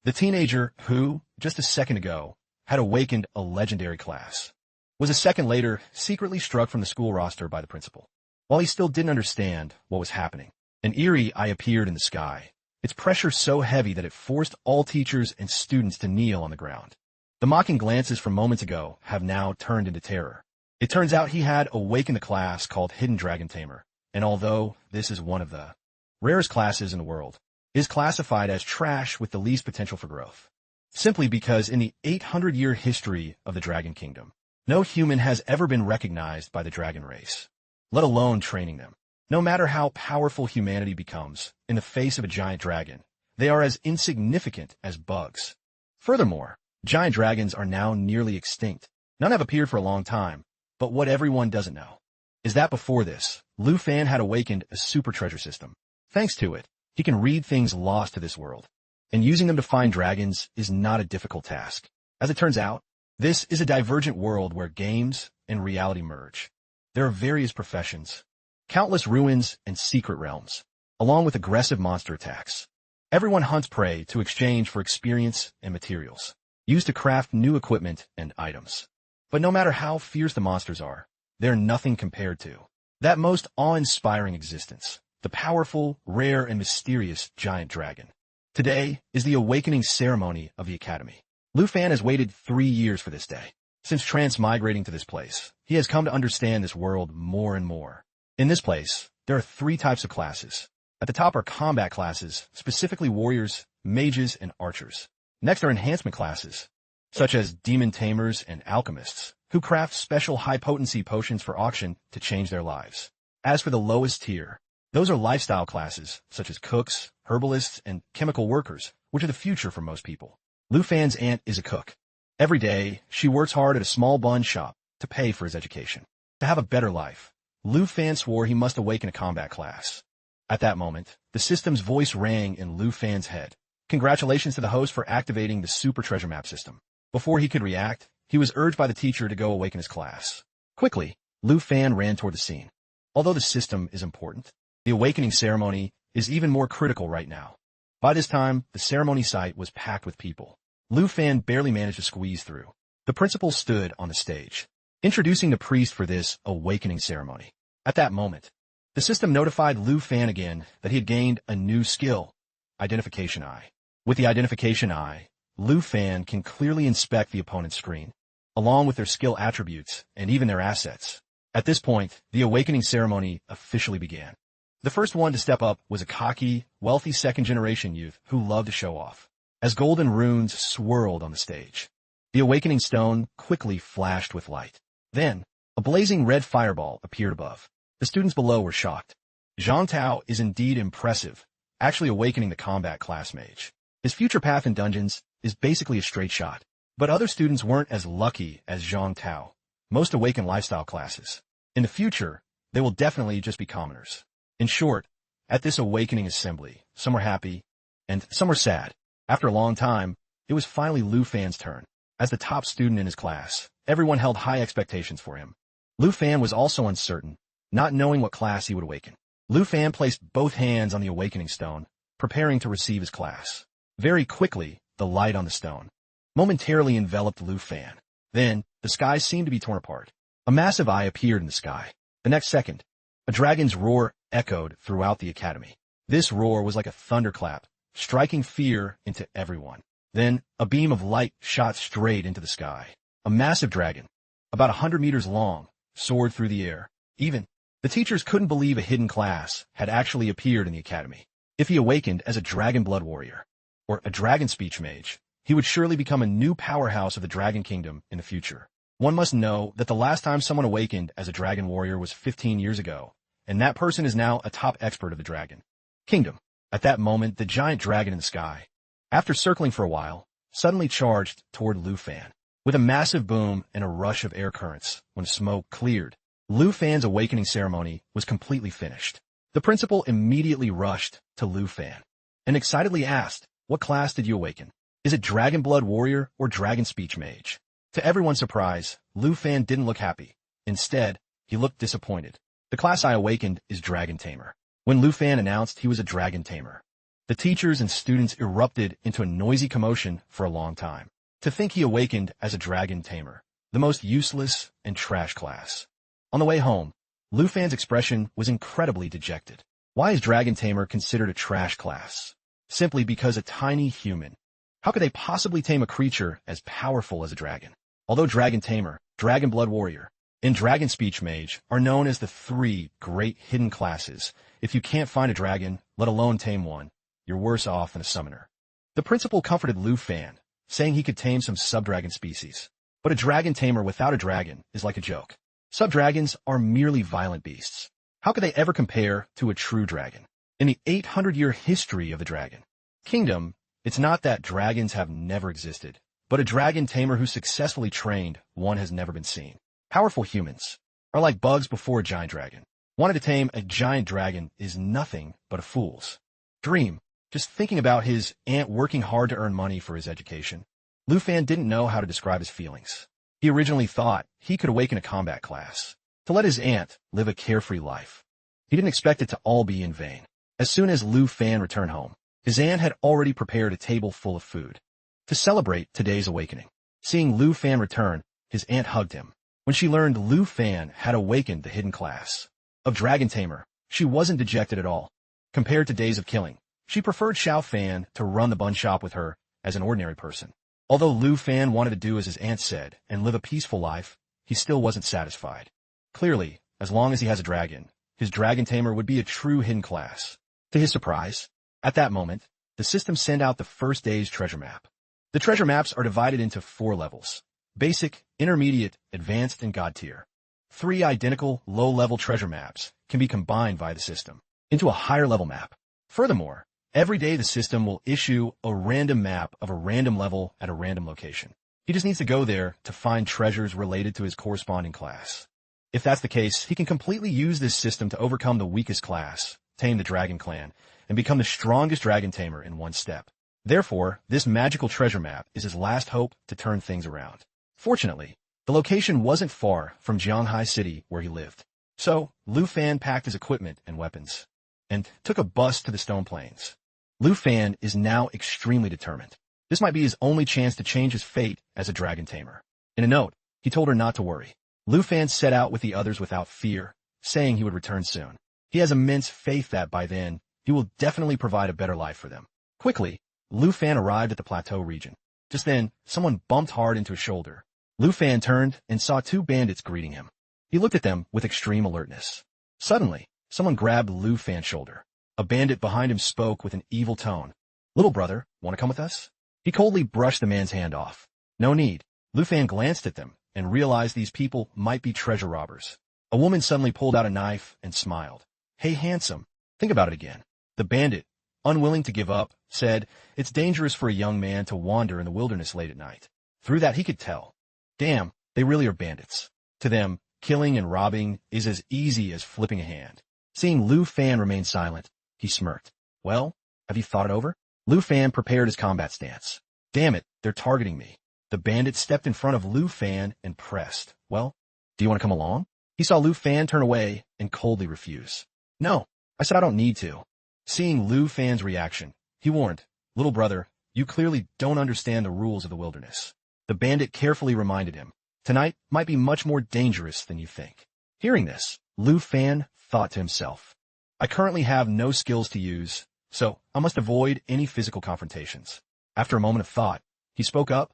The teenager who, just a second ago, had awakened a legendary class, was a second later secretly struck from the school roster by the principal. While he still didn't understand what was happening, an eerie eye appeared in the sky, its pressure so heavy that it forced all teachers and students to kneel on the ground. The mocking glances from moments ago have now turned into terror. It turns out he had awakened a class called Hidden Dragon Tamer, and although this is one of the rarest classes in the world, is classified as trash with the least potential for growth. Simply because in the 800-year history of the Dragon Kingdom, no human has ever been recognized by the dragon race, let alone training them. No matter how powerful humanity becomes in the face of a giant dragon, they are as insignificant as bugs. Furthermore, giant dragons are now nearly extinct. None have appeared for a long time, but what everyone doesn't know is that before this, Lu Fan had awakened a super treasure system. Thanks to it, he can read things lost to this world, and using them to find dragons is not a difficult task. As it turns out, this is a divergent world where games and reality merge. There are various professions, countless ruins and secret realms, along with aggressive monster attacks. Everyone hunts prey to exchange for experience and materials, used to craft new equipment and items. But no matter how fierce the monsters are, they're nothing compared to that most awe-inspiring existence, the powerful, rare, and mysterious giant dragon. Today is the awakening ceremony of the Academy. Lu Fan has waited 3 years for this day. Since transmigrating to this place, he has come to understand this world more and more. In this place, there are 3 types of classes. At the top are combat classes, specifically warriors, mages, and archers. Next are enhancement classes, such as demon tamers and alchemists, who craft special high-potency potions for auction to change their lives. As for the lowest tier, those are lifestyle classes, such as cooks, herbalists, and chemical workers, which are the future for most people. Lu Fan's aunt is a cook. Every day, she works hard at a small bun shop to pay for his education. To have a better life, Lu Fan swore he must awaken a combat class. At that moment, the system's voice rang in Lu Fan's head. Congratulations to the host for activating the Super Treasure Map system. Before he could react, he was urged by the teacher to go awaken his class. Quickly, Lu Fan ran toward the scene. Although the system is important, the awakening ceremony is even more critical right now. By this time, the ceremony site was packed with people. Lu Fan barely managed to squeeze through. The principal stood on the stage, introducing the priest for this awakening ceremony. At that moment, the system notified Lu Fan again that he had gained a new skill, Identification Eye. With the Identification Eye, Lu Fan can clearly inspect the opponent's screen, along with their skill attributes and even their assets. At this point, the awakening ceremony officially began. The first one to step up was a cocky, wealthy second-generation youth who loved to show off. As golden runes swirled on the stage, the awakening stone quickly flashed with light. Then, a blazing red fireball appeared above. The students below were shocked. Zhang Tao is indeed impressive, actually awakening the combat class mage. His future path in dungeons is basically a straight shot. But other students weren't as lucky as Zhang Tao. Most awaken lifestyle classes. In the future, they will definitely just be commoners. In short, at this awakening assembly, some were happy, and some were sad. After a long time, it was finally Lu Fan's turn. As the top student in his class, everyone held high expectations for him. Lu Fan was also uncertain, not knowing what class he would awaken. Lu Fan placed both hands on the awakening stone, preparing to receive his class. Very quickly, the light on the stone momentarily enveloped Lu Fan. Then, the sky seemed to be torn apart. A massive eye appeared in the sky. The next second, a dragon's roar echoed throughout the academy. This roar was like a thunderclap, striking fear into everyone. Then, a beam of light shot straight into the sky. A massive dragon, about 100 meters long, soared through the air. Even the teachers couldn't believe a hidden class had actually appeared in the academy. If he awakened as a dragon blood warrior, or a dragon speech mage, he would surely become a new powerhouse of the Dragon Kingdom in the future. One must know that the last time someone awakened as a dragon warrior was 15 years ago, and that person is now a top expert of the Dragon Kingdom. At that moment, the giant dragon in the sky, after circling for a while, suddenly charged toward Lu Fan. With a massive boom and a rush of air currents, when smoke cleared, Lu Fan's awakening ceremony was completely finished. The principal immediately rushed to Lu Fan and excitedly asked, "What class did you awaken? Is it Dragon Blood Warrior or Dragon Speech Mage?" To everyone's surprise, Lu Fan didn't look happy. Instead, he looked disappointed. "The class I awakened is Dragon Tamer." When Lu Fan announced he was a Dragon Tamer, The teachers and students erupted into a noisy commotion for a long time. To think he awakened as a dragon tamer, the most useless and trash class. On the way home, Lu Fan's expression was incredibly dejected. Why is dragon tamer considered a trash class? Simply because a tiny human. How could they possibly tame a creature as powerful as a dragon? Although dragon tamer, dragon blood warrior, and dragon speech mage are known as the three great hidden classes, if you can't find a dragon, let alone tame one, you're worse off than a summoner. The principal comforted Lu Fan, saying he could tame some sub-dragon species. But a dragon tamer without a dragon is like a joke. Sub-dragons are merely violent beasts. How could they ever compare to a true dragon? In the 800-year history of the dragon kingdom, it's not that dragons have never existed, but a dragon tamer who successfully trained one has never been seen. Powerful humans are like bugs before a giant dragon. Wanting to tame a giant dragon is nothing but a fool's dream. Just thinking about his aunt working hard to earn money for his education, Lu Fan didn't know how to describe his feelings. He originally thought he could awaken a combat class to let his aunt live a carefree life. He didn't expect it to all be in vain. As soon as Lu Fan returned home, his aunt had already prepared a table full of food to celebrate today's awakening. Seeing Lu Fan return, his aunt hugged him. When she learned Lu Fan had awakened the hidden class of dragon tamer, she wasn't dejected at all. Compared to days of killing, she preferred Xiao Fan to run the bun shop with her as an ordinary person. Although Lu Fan wanted to do as his aunt said and live a peaceful life, he still wasn't satisfied. Clearly, as long as he has a dragon, his dragon tamer would be a true hidden class. To his surprise, at that moment, the system sent out the first day's treasure map. The treasure maps are divided into 4 levels: basic, intermediate, advanced, and god tier. 3 identical, low-level treasure maps can be combined via the system into a higher-level map. Furthermore, every day the system will issue a random map of a random level at a random location. He just needs to go there to find treasures related to his corresponding class. If that's the case, he can completely use this system to overcome the weakest class, tame the dragon clan, and become the strongest dragon tamer in one step. Therefore, this magical treasure map is his last hope to turn things around. Fortunately, the location wasn't far from Jianghai City where he lived. So, Lu Fan packed his equipment and weapons and took a bus to the Stone Plains. Lu Fan is now extremely determined. This might be his only chance to change his fate as a dragon tamer. In a note, he told her not to worry. Lu Fan set out with the others without fear, saying he would return soon. He has immense faith that by then, he will definitely provide a better life for them. Quickly, Lu Fan arrived at the plateau region. Just then, someone bumped hard into his shoulder. Lu Fan turned and saw 2 bandits greeting him. He looked at them with extreme alertness. Suddenly, someone grabbed Lu Fan's shoulder. A bandit behind him spoke with an evil tone. "Little brother, want to come with us?" He coldly brushed the man's hand off. No need. Lu Fan glanced at them and realized these people might be treasure robbers. A woman suddenly pulled out a knife and smiled. "Hey, handsome, think about it again." The bandit, unwilling to give up, said, "It's dangerous for a young man to wander in the wilderness late at night." Through that he could tell. Damn, they really are bandits. To them, killing and robbing is as easy as flipping a hand. Seeing Lu Fan remain silent, he smirked. "Well, have you thought it over?" Lu Fan prepared his combat stance. "Damn it, they're targeting me." The bandit stepped in front of Lu Fan and pressed. "Well, do you want to come along?" He saw Lu Fan turn away and coldly refuse. "No, I said I don't need to." Seeing Lu Fan's reaction, he warned, "Little brother, you clearly don't understand the rules of the wilderness." The bandit carefully reminded him, "Tonight might be much more dangerous than you think." Hearing this, Lu Fan thought to himself, "I currently have no skills to use, so I must avoid any physical confrontations." After a moment of thought, he spoke up,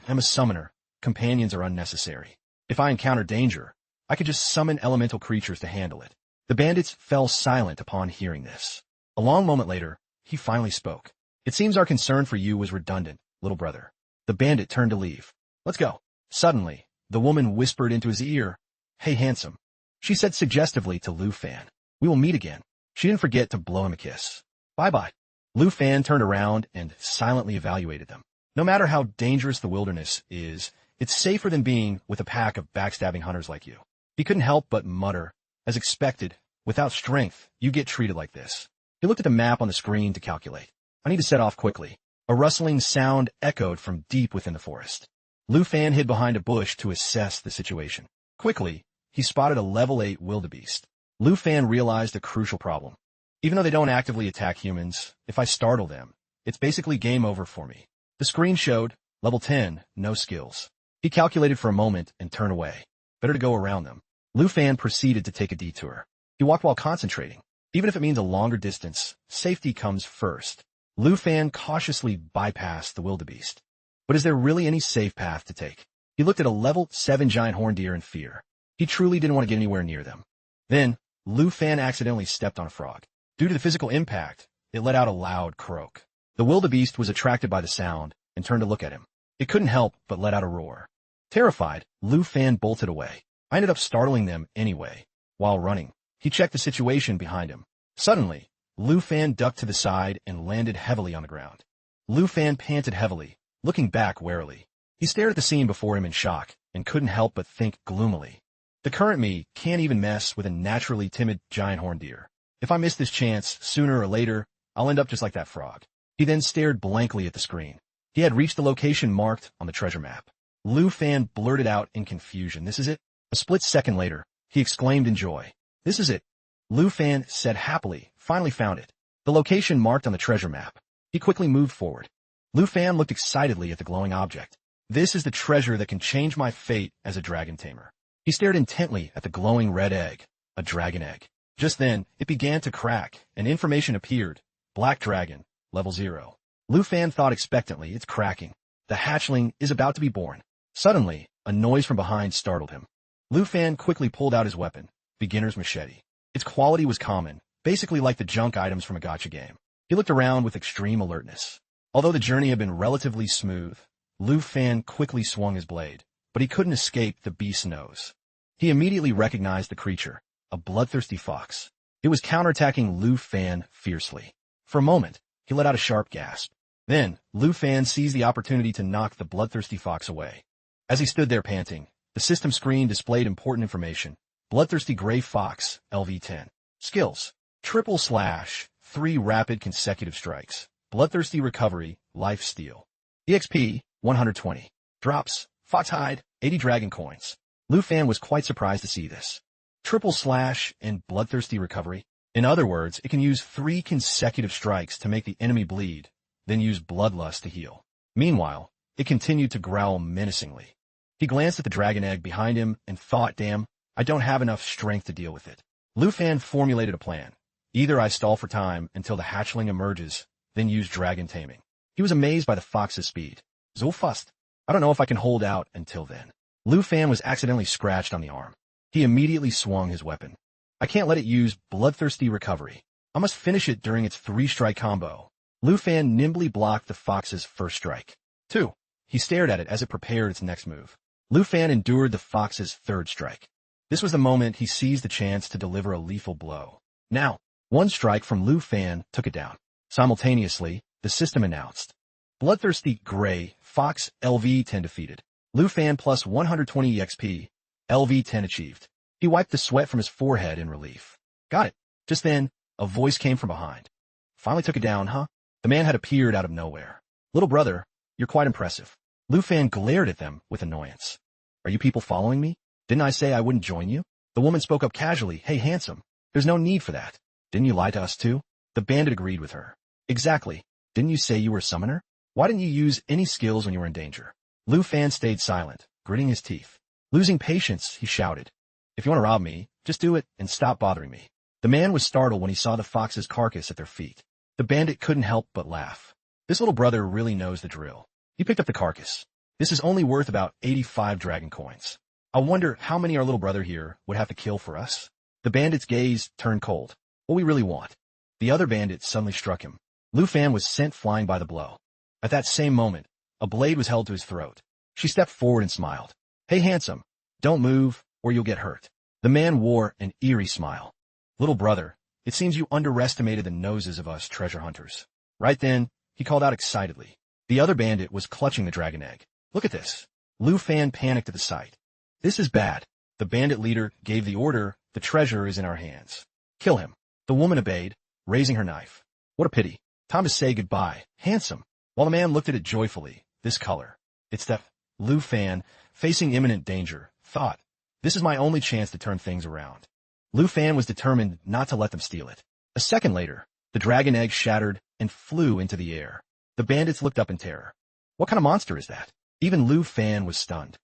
"I'm a summoner. Companions are unnecessary. If I encounter danger, I could just summon elemental creatures to handle it." The bandits fell silent upon hearing this. A long moment later, he finally spoke. "It seems our concern for you was redundant, little brother." The bandit turned to leave. "Let's go." Suddenly, the woman whispered into his ear, "Hey, handsome." She said suggestively to Lu Fan, "We will meet again." She didn't forget to blow him a kiss. "Bye-bye." Lu Fan turned around and silently evaluated them. No matter how dangerous the wilderness is, it's safer than being with a pack of backstabbing hunters like you. He couldn't help but mutter, as expected, without strength, you get treated like this. He looked at the map on the screen to calculate. I need to set off quickly. A rustling sound echoed from deep within the forest. Lu Fan hid behind a bush to assess the situation. Quickly, he spotted a level 8 wildebeest. Lu Fan realized a crucial problem. Even though they don't actively attack humans, if I startle them, it's basically game over for me. The screen showed, level 10, no skills. He calculated for a moment and turned away. Better to go around them. Lu Fan proceeded to take a detour. He walked while concentrating. Even if it means a longer distance, safety comes first. Lu Fan cautiously bypassed the wildebeest. But is there really any safe path to take? He looked at a level 7 giant horned deer in fear. He truly didn't want to get anywhere near them. Then, Lu Fan accidentally stepped on a frog. Due to the physical impact, it let out a loud croak. The wildebeest was attracted by the sound and turned to look at him. It couldn't help but let out a roar. Terrified, Lu Fan bolted away. I ended up startling them anyway. While running, he checked the situation behind him. Suddenly, Lu Fan ducked to the side and landed heavily on the ground. Lu Fan panted heavily, looking back warily. He stared at the scene before him in shock and couldn't help but think gloomily. The current me can't even mess with a naturally timid giant horned deer. If I miss this chance, sooner or later, I'll end up just like that frog. He then stared blankly at the screen. He had reached the location marked on the treasure map. Lu Fan blurted out in confusion, "This is it?" A split second later, he exclaimed in joy. "This is it." Lu Fan said happily, "Finally found it." The location marked on the treasure map. He quickly moved forward. Lu Fan looked excitedly at the glowing object. "This is the treasure that can change my fate as a dragon tamer." He stared intently at the glowing red egg, a dragon egg. Just then, it began to crack, and information appeared. Black dragon, level 0. Lu Fan thought expectantly, "It's cracking. The hatchling is about to be born." Suddenly, a noise from behind startled him. Lu Fan quickly pulled out his weapon, beginner's machete. Its quality was common, basically like the junk items from a gacha game. He looked around with extreme alertness. Although the journey had been relatively smooth, Lu Fan quickly swung his blade, but he couldn't escape the beast's nose. He immediately recognized the creature, a bloodthirsty fox. It was counterattacking Lu Fan fiercely. For a moment, he let out a sharp gasp. Then, Lu Fan seized the opportunity to knock the bloodthirsty fox away. As he stood there panting, the system screen displayed important information. Bloodthirsty Gray Fox, LV10. Skills: triple slash, 3 rapid consecutive strikes. Bloodthirsty Recovery, Life Steal. EXP, 120. Drops: Fox Hide, 80 Dragon Coins. Lu Fan was quite surprised to see this. Triple slash and Bloodthirsty Recovery. In other words, it can use 3 consecutive strikes to make the enemy bleed, then use Bloodlust to heal. Meanwhile, it continued to growl menacingly. He glanced at the dragon egg behind him and thought, "Damn, I don't have enough strength to deal with it." Lu Fan formulated a plan. Either I stall for time until the hatchling emerges, then use dragon taming. He was amazed by the fox's speed. "So fast. I don't know if I can hold out until then." Lu Fan was accidentally scratched on the arm. He immediately swung his weapon. "I can't let it use Bloodthirsty Recovery. I must finish it during its 3-strike combo." Lu Fan nimbly blocked the fox's first strike. 2. He stared at it as it prepared its next move. Lu Fan endured the fox's 3rd strike. This was the moment he seized the chance to deliver a lethal blow. Now, 1 strike from Lu Fan took it down. Simultaneously, the system announced, "Bloodthirsty Gray Fox LV10 defeated. Lu Fan plus 120 EXP. LV10 achieved." He wiped the sweat from his forehead in relief. "Got it." Just then, a voice came from behind. "Finally took it down, huh?" The man had appeared out of nowhere. "Little brother, you're quite impressive." Lu Fan glared at them with annoyance. "Are you people following me? Didn't I say I wouldn't join you?" The woman spoke up casually. "Hey, handsome, there's no need for that. Didn't you lie to us too?" The bandit agreed with her. "Exactly. Didn't you say you were a summoner? Why didn't you use any skills when you were in danger?" Lu Fan stayed silent, gritting his teeth. Losing patience, he shouted, "If you want to rob me, just do it and stop bothering me." The man was startled when he saw the fox's carcass at their feet. The bandit couldn't help but laugh. This little brother really knows the drill. He picked up the carcass. "This is only worth about 85 dragon coins. I wonder how many our little brother here would have to kill for us." The bandit's gaze turned cold. "What we really want." The other bandit suddenly struck him. Lu Fan was sent flying by the blow. At that same moment, a blade was held to his throat. She stepped forward and smiled. "Hey, handsome, don't move or you'll get hurt." The man wore an eerie smile. "Little brother, it seems you underestimated the noses of us treasure hunters." Right then, he called out excitedly. The other bandit was clutching the dragon egg. "Look at this." Lu Fan panicked at the sight. "This is bad." The bandit leader gave the order, "The treasure is in our hands. Kill him." The woman obeyed, raising her knife. "What a pity. Time to say goodbye, handsome." While the man looked at it joyfully, "This color. It's that." Lu Fan, facing imminent danger, thought, "This is my only chance to turn things around." Lu Fan was determined not to let them steal it. A second later, the dragon egg shattered and flew into the air. The bandits looked up in terror. What kind of monster is that? Even Lu Fan was stunned.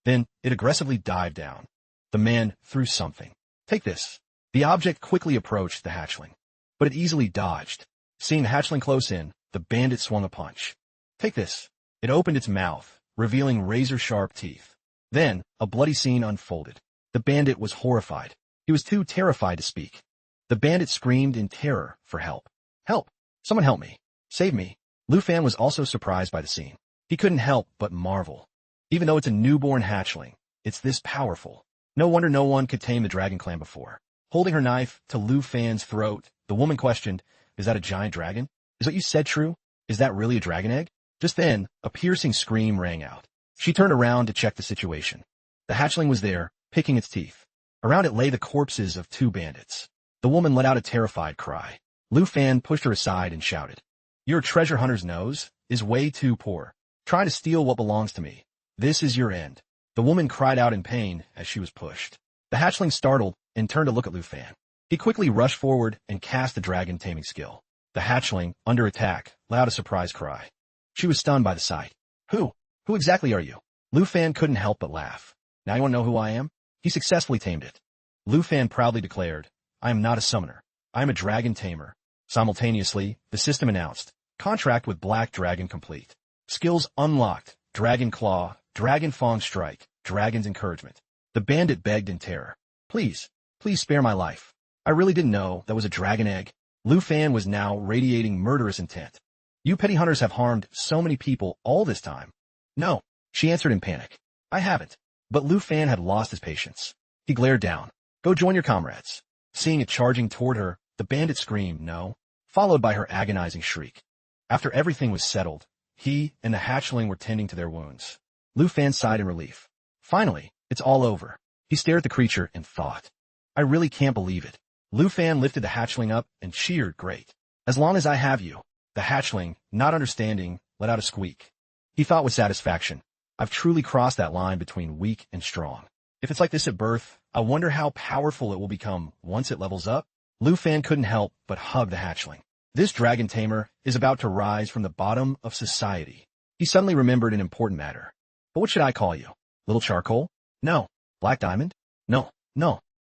Then it aggressively dived down. The man threw something. Take this. The object quickly approached the hatchling, but it easily dodged. Seeing the hatchling close in, the bandit swung a punch. Take this. It opened its mouth, revealing razor-sharp teeth. Then, a bloody scene unfolded. The bandit was horrified. He was too terrified to speak. The bandit screamed in terror for help. Help! Someone help me. Save me. Lu Fan was also surprised by the scene. He couldn't help but marvel. Even though it's a newborn hatchling, it's this powerful. No wonder no one could tame the dragon clan before. Holding her knife to Lu Fan's throat, the woman questioned, "Is that a giant dragon? Is what you said true? Is that really a dragon egg?" Just then, a piercing scream rang out. She turned around to check the situation. The hatchling was there, picking its teeth. Around it lay the corpses of two bandits. The woman let out a terrified cry. Lu Fan pushed her aside and shouted, "Your treasure hunter's nose is way too poor. Trying to steal what belongs to me. This is your end." The woman cried out in pain as she was pushed. The hatchling startled and turned to look at Lu Fan. He quickly rushed forward and cast the dragon taming skill. The hatchling, under attack, let out a surprised cry. She was stunned by the sight. Who exactly are you?" Lu Fan couldn't help but laugh. "Now you want to know who I am?" He successfully tamed it. Lu Fan proudly declared, "I am not a summoner. I am a dragon tamer." Simultaneously, the system announced, "Contract with Black Dragon complete. Skills unlocked, Dragon Claw, Dragon Fang Strike, Dragon's Encouragement." The bandit begged in terror, Please spare my life. I really didn't know that was a dragon egg." Lu Fan was now radiating murderous intent. "You petty hunters have harmed so many people all this time." "No," she answered in panic. "I haven't." But Lu Fan had lost his patience. He glared down. "Go join your comrades." Seeing it charging toward her, the bandit screamed, "No," followed by her agonizing shriek. After everything was settled, he and the hatchling were tending to their wounds. Lu Fan sighed in relief. Finally, it's all over. He stared at the creature and thought, "I really can't believe it." Lu Fan lifted the hatchling up and cheered, "Great. As long as I have you." The hatchling, not understanding, let out a squeak. He thought with satisfaction, "I've truly crossed that line between weak and strong. If it's like this at birth, I wonder how powerful it will become once it levels up." Lu Fan couldn't help but hug the hatchling. This dragon tamer is about to rise from the bottom of society. He suddenly remembered an important matter. "But what should I call you? Little Charcoal? No. Black Diamond? No.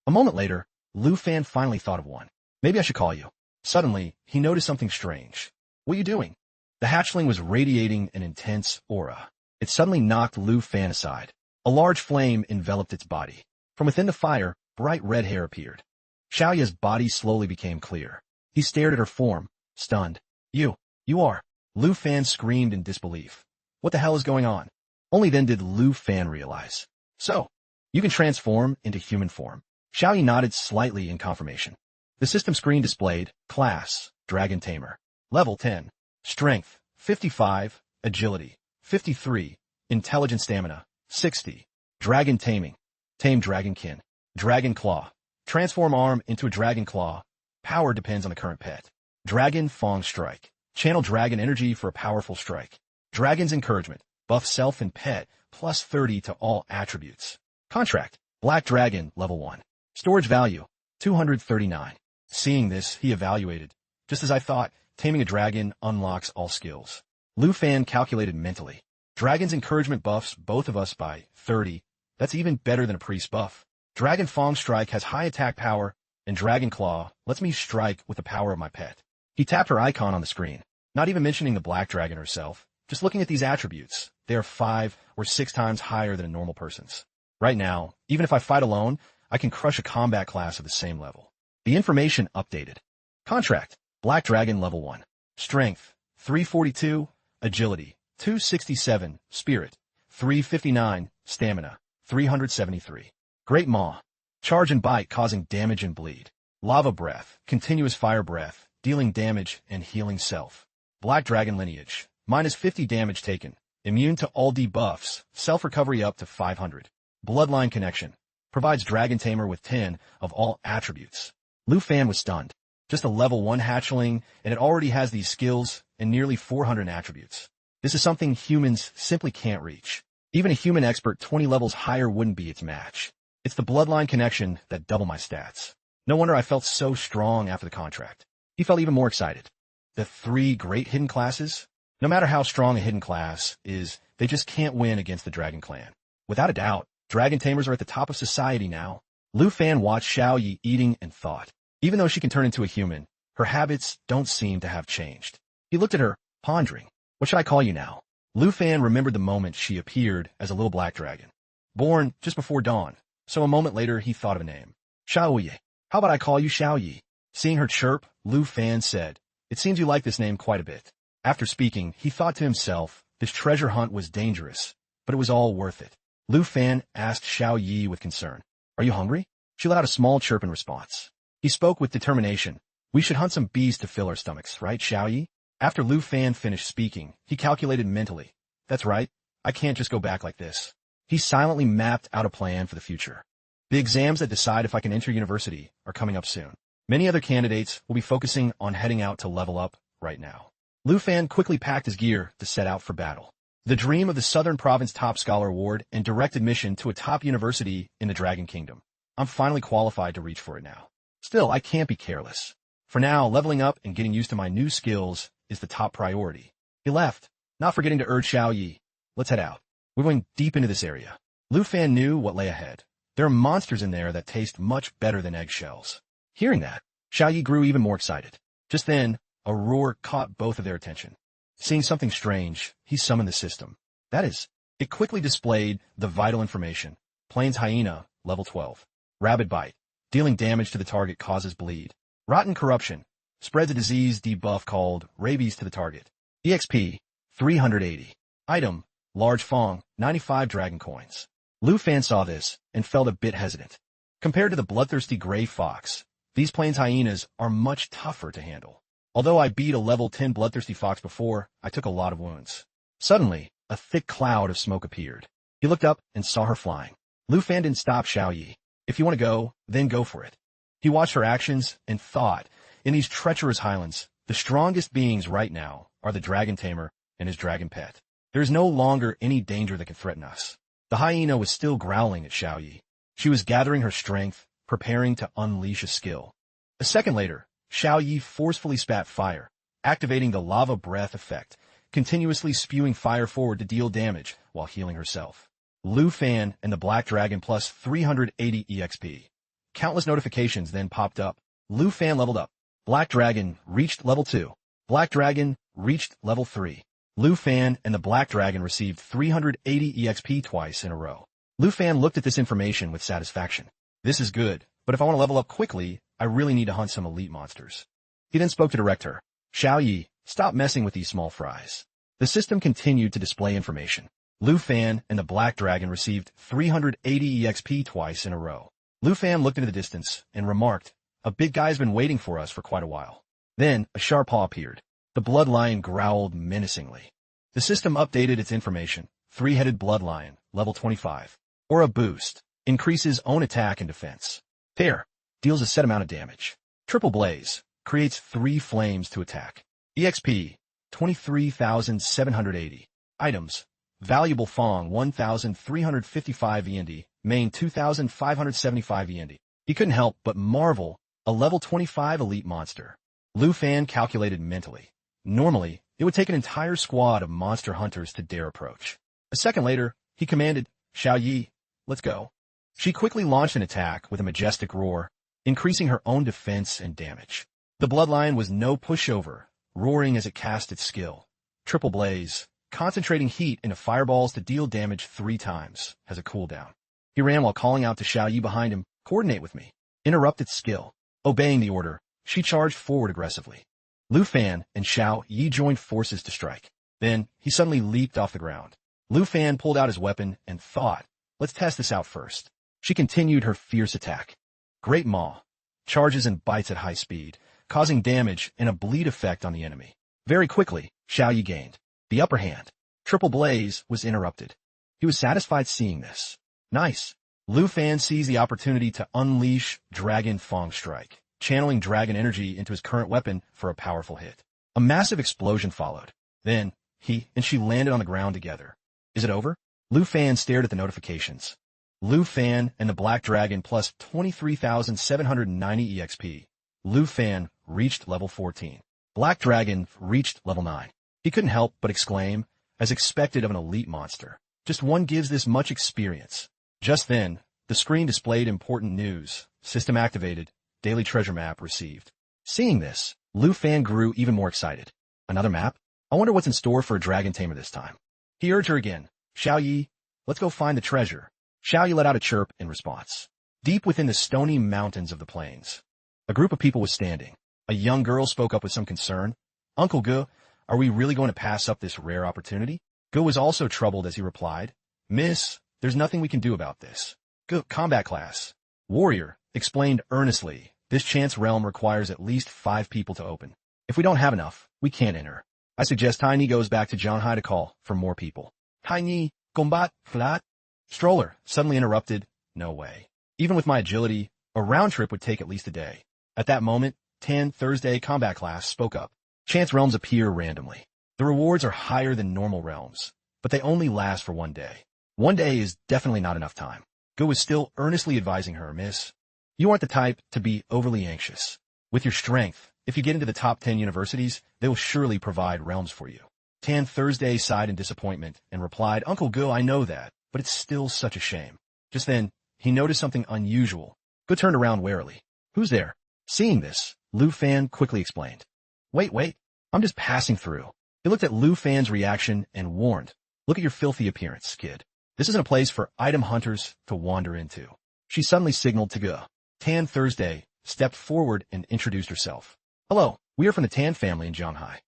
A moment later, Lu Fan finally thought of one. "Maybe I should call you." Suddenly, he noticed something strange. "What are you doing?" The hatchling was radiating an intense aura. It suddenly knocked Lu Fan aside. A large flame enveloped its body. From within the fire, bright red hair appeared. Xiaoya's body slowly became clear. He stared at her form, stunned. You are." Lu Fan screamed in disbelief. What the hell is going on? Only then did Lu Fan realize. "So, you can transform into human form." Xiaoya nodded slightly in confirmation. The system screen displayed, Class, Dragon Tamer. Level 10. Strength, 55. Agility, 53. Intelligence Stamina, 60. Dragon Taming. Tame Dragonkin. Dragon Claw. Transform arm into a Dragon Claw. Power depends on the current pet. Dragon Fang Strike. Channel dragon energy for a powerful strike. Dragon's Encouragement. Buff self and pet, plus 30 to all attributes. Contract. Black Dragon, level 1. Storage value, 239. Seeing this, he evaluated. Just as I thought, taming a dragon unlocks all skills. Lu Fan calculated mentally. Dragon's Encouragement buffs both of us by 30. That's even better than a priest buff. Dragon Fang Strike has high attack power, and Dragon Claw lets me strike with the power of my pet. He tapped her icon on the screen, not even mentioning the Black Dragon herself. Just looking at these attributes, they are 5 or 6 times higher than a normal person's. Right now, even if I fight alone, I can crush a combat class of the same level. The information updated. Contract. Black Dragon level 1. Strength, 342. Agility, 267. Spirit, 359. Stamina, 373. Great Maw. Charge and bite causing damage and bleed. Lava Breath, continuous fire breath, dealing damage and healing self. Black Dragon lineage, minus 50 damage taken. Immune to all debuffs, self-recovery up to 500. Bloodline connection. Provides Dragon Tamer with 10 of all attributes. Lu Fan was stunned. Just a level 1 hatchling, and it already has these skills and nearly 400 attributes. This is something humans simply can't reach. Even a human expert 20 levels higher wouldn't be its match. It's the bloodline connection that double my stats. No wonder I felt so strong after the contract. He felt even more excited. The 3 great hidden classes? No matter how strong a hidden class is, they just can't win against the Dragon Clan. Without a doubt, Dragon Tamers are at the top of society now. Lu Fan watched Xiao Yi eating and thought. Even though she can turn into a human, her habits don't seem to have changed. He looked at her, pondering. What should I call you now? Lu Fan remembered the moment she appeared as a little black dragon. Born just before dawn, so a moment later he thought of a name. Xiao Yi. How about I call you Xiao Yi? Seeing her chirp, Lu Fan said, It seems you like this name quite a bit. After speaking, he thought to himself, this treasure hunt was dangerous, but it was all worth it. Lu Fan asked Xiao Yi with concern. Are you hungry? She let out a small chirp in response. He spoke with determination. We should hunt some bees to fill our stomachs, right, Xiao Yi? After Lu Fan finished speaking, he calculated mentally. That's right, I can't just go back like this. He silently mapped out a plan for the future. The exams that decide if I can enter university are coming up soon. Many other candidates will be focusing on heading out to level up right now. Lu Fan quickly packed his gear to set out for battle. The dream of the Southern Province Top Scholar Award and direct admission to a top university in the Dragon Kingdom. I'm finally qualified to reach for it now. Still, I can't be careless. For now, leveling up and getting used to my new skills is the top priority. He left, not forgetting to urge Xiao Yi. Let's head out. We're going deep into this area. Lu Fan knew what lay ahead. There are monsters in there that taste much better than eggshells. Hearing that, Xiao Yi grew even more excited. Just then, a roar caught both of their attention. Seeing something strange, he summoned the system. That is, it quickly displayed the vital information. Plains Hyena, level 12. Rabid Bite. Dealing damage to the target causes bleed. Rotten Corruption. Spreads a disease debuff called rabies to the target. EXP, 380. Item, Large Fong, 95 dragon coins. Lu Fan saw this and felt a bit hesitant. Compared to the bloodthirsty gray fox, these plains hyenas are much tougher to handle. Although I beat a level 10 bloodthirsty fox before, I took a lot of wounds. Suddenly, a thick cloud of smoke appeared. He looked up and saw her flying. Lu Fan didn't stop Xiao Yi. If you want to go, then go for it. He watched her actions and thought, in these treacherous highlands, the strongest beings right now are the dragon tamer and his dragon pet. There is no longer any danger that can threaten us. The hyena was still growling at Xiao Yi. She was gathering her strength, preparing to unleash a skill. A second later, Xiao Yi forcefully spat fire, activating the lava breath effect, continuously spewing fire forward to deal damage while healing herself. Lu Fan and the Black Dragon plus 380 EXP. Countless notifications then popped up. Lu Fan leveled up. Black Dragon reached level 2. Black Dragon reached level 3. Lu Fan and the Black Dragon received 380 EXP twice in a row. Lu Fan looked at this information with satisfaction. This is good, but if I want to level up quickly, I really need to hunt some elite monsters. He then spoke to direct her. Xiao Yi, stop messing with these small fries. The system continued to display information. Lu Fan and the Black Dragon received 380 EXP twice in a row. Lu Fan looked into the distance and remarked, a big guy's been waiting for us for quite a while. Then, a sharp paw appeared. The blood lion growled menacingly. The system updated its information. 3-headed blood lion, level 25. Aura boost. Increases own attack and defense. Tear. Deals a set amount of damage. Triple blaze. Creates 3 flames to attack. EXP. 23,780. Items. Valuable Fong 1,355 END. Main 2,575 END. He couldn't help but marvel. A level 25 elite monster. Lu Fan calculated mentally. Normally, it would take an entire squad of monster hunters to dare approach. A second later, he commanded, Xiao Yi, let's go. She quickly launched an attack with a majestic roar, increasing her own defense and damage. The bloodline was no pushover, roaring as it cast its skill. Triple blaze, concentrating heat into fireballs to deal damage 3 times, has a cooldown. He ran while calling out to Xiao Yi behind him, coordinate with me. Interrupt its skill. Obeying the order, she charged forward aggressively. Lu Fan and Xiao Yi joined forces to strike. Then, he suddenly leaped off the ground. Lu Fan pulled out his weapon and thought, let's test this out first. She continued her fierce attack. Great Maw. Charges and bites at high speed, causing damage and a bleed effect on the enemy. Very quickly, Xiao Yi gained the upper hand. Triple Blaze was interrupted. He was satisfied seeing this. Nice. Lu Fan seized the opportunity to unleash Dragon Fong Strike, channeling dragon energy into his current weapon for a powerful hit. A massive explosion followed. Then, he and she landed on the ground together. Is it over? Lu Fan stared at the notifications. Lu Fan and the Black Dragon plus 23,790 EXP. Lu Fan reached level 14. Black Dragon reached level 9. He couldn't help but exclaim, as expected of an elite monster. Just one gives this much experience. Just then, the screen displayed important news. System activated. Daily treasure map received. Seeing this, Lu Fan grew even more excited. Another map? I wonder what's in store for a dragon tamer this time. He urged her again. Xiao Yi, let's go find the treasure. Xiao Yi let out a chirp in response. Deep within the stony mountains of the plains, a group of people was standing. A young girl spoke up with some concern. Uncle Ge, are we really going to pass up this rare opportunity? Ge was also troubled as he replied, Miss, there's nothing we can do about this. Ge, combat class. Warrior, explained earnestly, this chance realm requires at least 5 people to open. If we don't have enough, we can't enter. I suggest Tiny goes back to Zhanghai to call for more people. Tiny, combat, flat? Stroller, suddenly interrupted, no way. Even with my agility, a round trip would take at least a day. At that moment, Tan Thursday combat class spoke up. Chance realms appear randomly. The rewards are higher than normal realms, but they only last for 1 day. 1 day is definitely not enough time. Go was still earnestly advising her, Miss. You aren't the type to be overly anxious. With your strength, if you get into the top 10 universities, they will surely provide realms for you. Tan Thursday sighed in disappointment and replied, Uncle Go, I know that, but it's still such a shame. Just then, he noticed something unusual. Go turned around warily. Who's there? Seeing this, Lu Fan quickly explained. Wait, I'm just passing through. He looked at Lu Fan's reaction and warned, look at your filthy appearance, kid. This isn't a place for item hunters to wander into. She suddenly signaled to Ge. Tan Thursday stepped forward and introduced herself. Hello, we are from the Tan family in Zhanghai.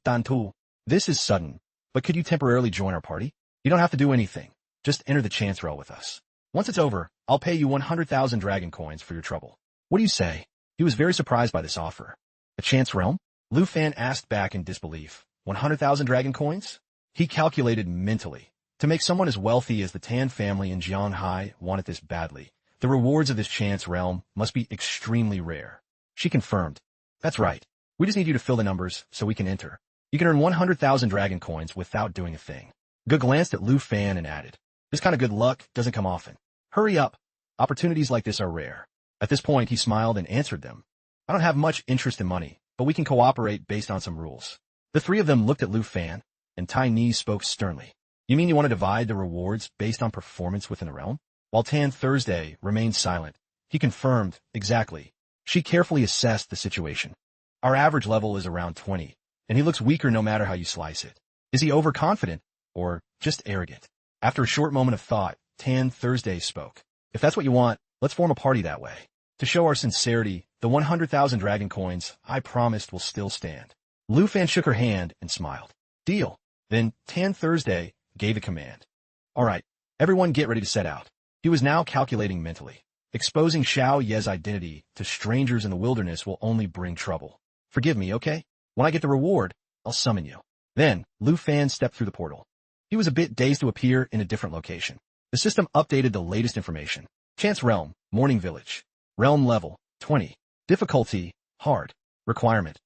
Tantu. This is sudden, but could you temporarily join our party? You don't have to do anything. Just enter the chance realm with us. Once it's over, I'll pay you 100,000 dragon coins for your trouble. What do you say? He was very surprised by this offer. A chance realm? Lu Fan asked back in disbelief. 100,000 dragon coins? He calculated mentally. To make someone as wealthy as the Tan family in Zhanghai want it this badly, the rewards of this chance realm must be extremely rare. She confirmed. That's right. We just need you to fill the numbers so we can enter. You can earn 100,000 dragon coins without doing a thing. Ge glanced at Lu Fan and added, this kind of good luck doesn't come often. Hurry up. Opportunities like this are rare. At this point, he smiled and answered them. I don't have much interest in money, but we can cooperate based on some rules. The three of them looked at Lu Fan, and Tai Ni spoke sternly. You mean you want to divide the rewards based on performance within the realm? While Tan Thursday remained silent, he confirmed, exactly. She carefully assessed the situation. Our average level is around 20, and he looks weaker no matter how you slice it. Is he overconfident, or just arrogant? After a short moment of thought, Tan Thursday spoke. If that's what you want, let's form a party that way. To show our sincerity, the 100,000 dragon coins I promised will still stand. Lu Fan shook her hand and smiled. Deal. Then Tan Thursday gave a command. All right, everyone get ready to set out. He was now calculating mentally. Exposing Xiao Ye's identity to strangers in the wilderness will only bring trouble. Forgive me, okay? When I get the reward, I'll summon you. Then, Lu Fan stepped through the portal. He was a bit dazed to appear in a different location. The system updated the latest information. Chance Realm, Morning Village. Realm level, 20. Difficulty, hard. Requirement,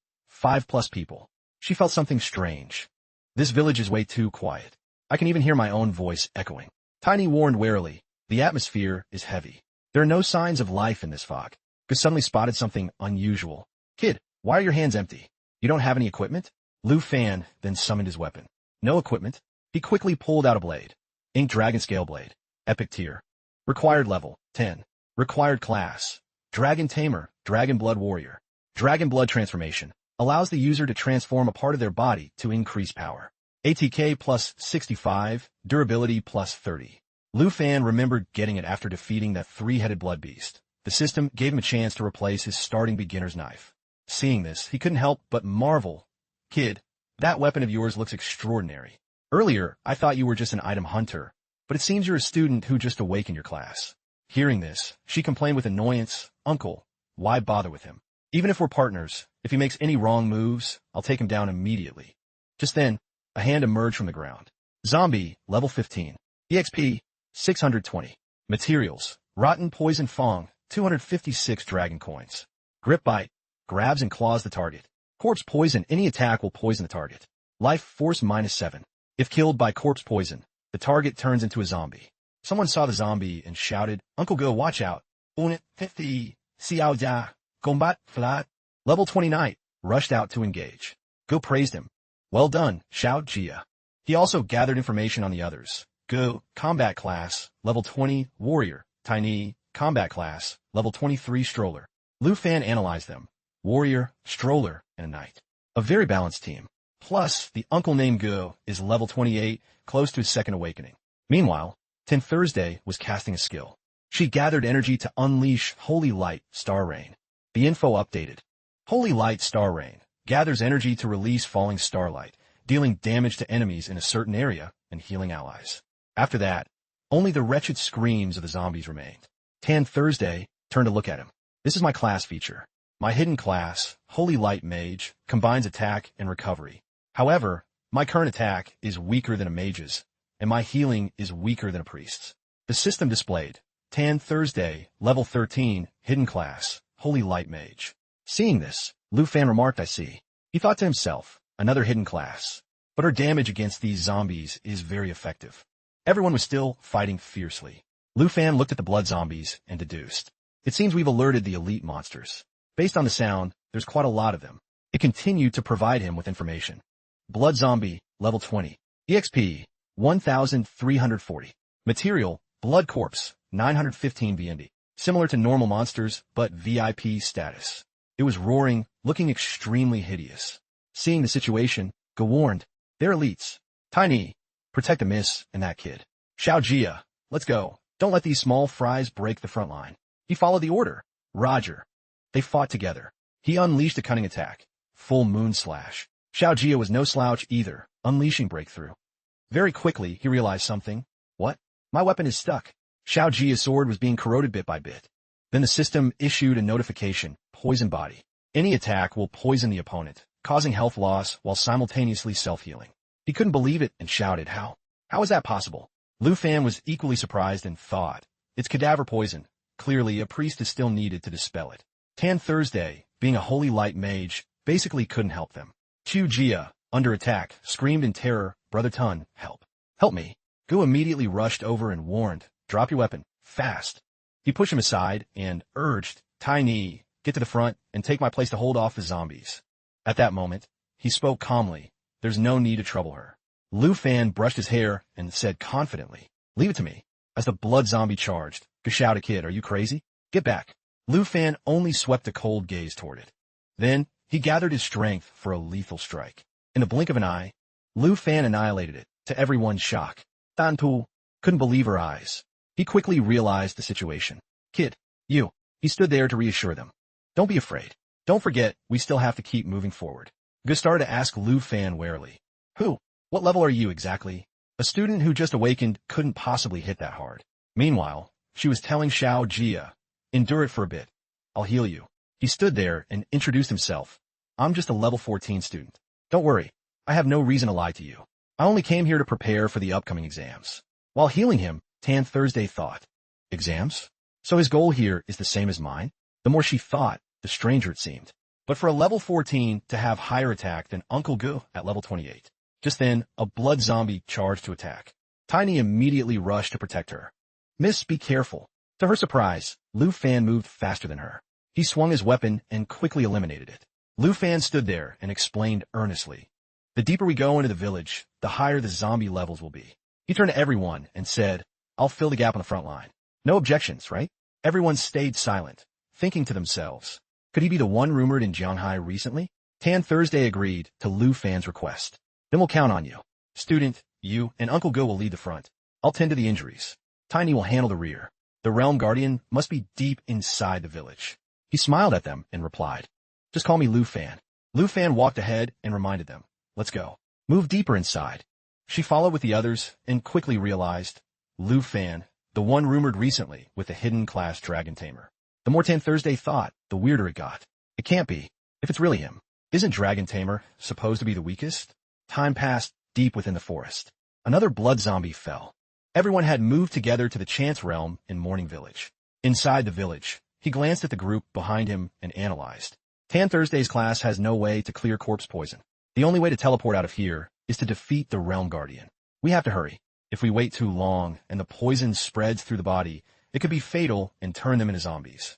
5+ people. She felt something strange. This village is way too quiet. I can even hear my own voice echoing. Tiny warned warily, the atmosphere is heavy. There are no signs of life in this fog. Ge suddenly spotted something unusual. Kid, why are your hands empty? You don't have any equipment? Lu Fan then summoned his weapon. No equipment. He quickly pulled out a blade. Ink Dragon Scale Blade. Epic tier. Required level, 10. Required class. Dragon Tamer, Dragon Blood Warrior. Dragon Blood Transformation. Allows the user to transform a part of their body to increase power. ATK plus 65, durability plus 30. Lu Fan remembered getting it after defeating that 3-headed blood beast. The system gave him a chance to replace his starting beginner's knife. Seeing this, he couldn't help but marvel. Kid, that weapon of yours looks extraordinary. Earlier, I thought you were just an item hunter, but it seems you're a student who just awakened your class. Hearing this, she complained with annoyance, Uncle, why bother with him? Even if we're partners, if he makes any wrong moves, I'll take him down immediately. Just then, a hand emerged from the ground. Zombie, level 15. EXP, 620. Materials, Rotten Poison Fong, 256 dragon coins. Grip Bite, grabs and claws the target. Corpse Poison, any attack will poison the target. Life Force -7. If killed by corpse poison, the target turns into a zombie. Someone saw the zombie and shouted, "Uncle Go, watch out. Unit 50, Xiao Jia, Combat Flat." Level 20 Knight rushed out to engage. Go praised him. "Well done, Xiao Jia." He also gathered information on the others. Go, Combat Class, Level 20, Warrior. Tiny, Combat Class, Level 23, Stroller. Lu Fan analyzed them. Warrior, Stroller, and a Knight. A very balanced team. Plus, the uncle named Go is Level 28, close to his second awakening. Meanwhile, Tin Thursday was casting a skill. She gathered energy to unleash Holy Light Star Rain. The info updated. Holy Light Star Rain gathers energy to release falling starlight, dealing damage to enemies in a certain area and healing allies. After that, only the wretched screams of the zombies remained. Tan Thursday turned to look at him. "This is my class feature. My hidden class, Holy Light Mage, combines attack and recovery. However, my current attack is weaker than a mage's, and my healing is weaker than a priest's." The system displayed. Tan Thursday, Level 13, Hidden Class, Holy Light Mage. Seeing this, Lu Fan remarked, "I see." He thought to himself, another hidden class. But her damage against these zombies is very effective. Everyone was still fighting fiercely. Lu Fan looked at the blood zombies and deduced. It seems we've alerted the elite monsters. Based on the sound, there's quite a lot of them. It continued to provide him with information. Blood zombie, Level 20. EXP, 1,340. Material, Blood Corpse, 915 BND. Similar to normal monsters, but VIP status. It was roaring, looking extremely hideous. Seeing the situation, Go warned, "They're elites. Tiny, protect the miss and that kid. Xiao Jia, let's go. Don't let these small fries break the front line." He followed the order. Roger. They fought together. He unleashed a cunning attack. Full Moon Slash. Xiao Jia was no slouch either, unleashing Breakthrough. Very quickly, he realized something. What? My weapon is stuck. Xiao Jia's sword was being corroded bit by bit. Then the system issued a notification. Poison Body. Any attack will poison the opponent, causing health loss while simultaneously self-healing. He couldn't believe it and shouted, "How? How is that possible?" Lu Fan was equally surprised and thought, "It's cadaver poison. Clearly, a priest is still needed to dispel it." Tan Thursday, being a holy light mage, basically couldn't help them. Xiu Jia, under attack, screamed in terror, "Brother Tun, help. Help me." Gu immediately rushed over and warned, "Drop your weapon, fast." He pushed him aside and urged, "Tiny, get to the front and take my place to hold off the zombies." At that moment, he spoke calmly. There's no need to trouble her. Lu Fan brushed his hair and said confidently, "Leave it to me." As the blood zombie charged, Gu shouted, "Kid, are you crazy? Get back." Lu Fan only swept a cold gaze toward it. Then, he gathered his strength for a lethal strike. In the blink of an eye, Lu Fan annihilated it, to everyone's shock. Dan Tu couldn't believe her eyes. He quickly realized the situation. "Kid, you." He stood there to reassure them. "Don't be afraid. Don't forget, we still have to keep moving forward." Gu started to ask Lu Fan warily, "Who? What level are you exactly?" A student who just awakened couldn't possibly hit that hard. Meanwhile, she was telling Xiao Jia, "Endure it for a bit. I'll heal you." He stood there and introduced himself. "I'm just a level 14 student. Don't worry, I have no reason to lie to you. I only came here to prepare for the upcoming exams." While healing him, Tan Thursday thought, "Exams? So his goal here is the same as mine?" The more she thought, the stranger it seemed. But for a level 14 to have higher attack than Uncle Gu at level 28. Just then, a blood zombie charged to attack. Tiny immediately rushed to protect her. "Miss, be careful." To her surprise, Lu Fan moved faster than her. He swung his weapon and quickly eliminated it. Lu Fan stood there and explained earnestly, "The deeper we go into the village, the higher the zombie levels will be." He turned to everyone and said, "I'll fill the gap on the front line." No objections, right? Everyone stayed silent, thinking to themselves, could he be the one rumored in Jianghai recently? Tan Thursday agreed to Lu Fan's request. "Then we'll count on you. Student, you and Uncle Go will lead the front. I'll tend to the injuries. Tiny will handle the rear. The Realm Guardian must be deep inside the village." He smiled at them and replied, "Just call me Lu Fan." Lu Fan walked ahead and reminded them, "Let's go. Move deeper inside." She followed with the others and quickly realized, Lu Fan, the one rumored recently with the hidden class dragon tamer. The more Tan Thursday thought, the weirder it got. It can't be, if it's really him. Isn't dragon tamer supposed to be the weakest? Time passed deep within the forest. Another blood zombie fell. Everyone had moved together to the Chance Realm in Morning Village. Inside the village, he glanced at the group behind him and analyzed. Tan Thursday's class has no way to clear corpse poison. The only way to teleport out of here is to defeat the Realm Guardian. We have to hurry. If we wait too long and the poison spreads through the body, it could be fatal and turn them into zombies.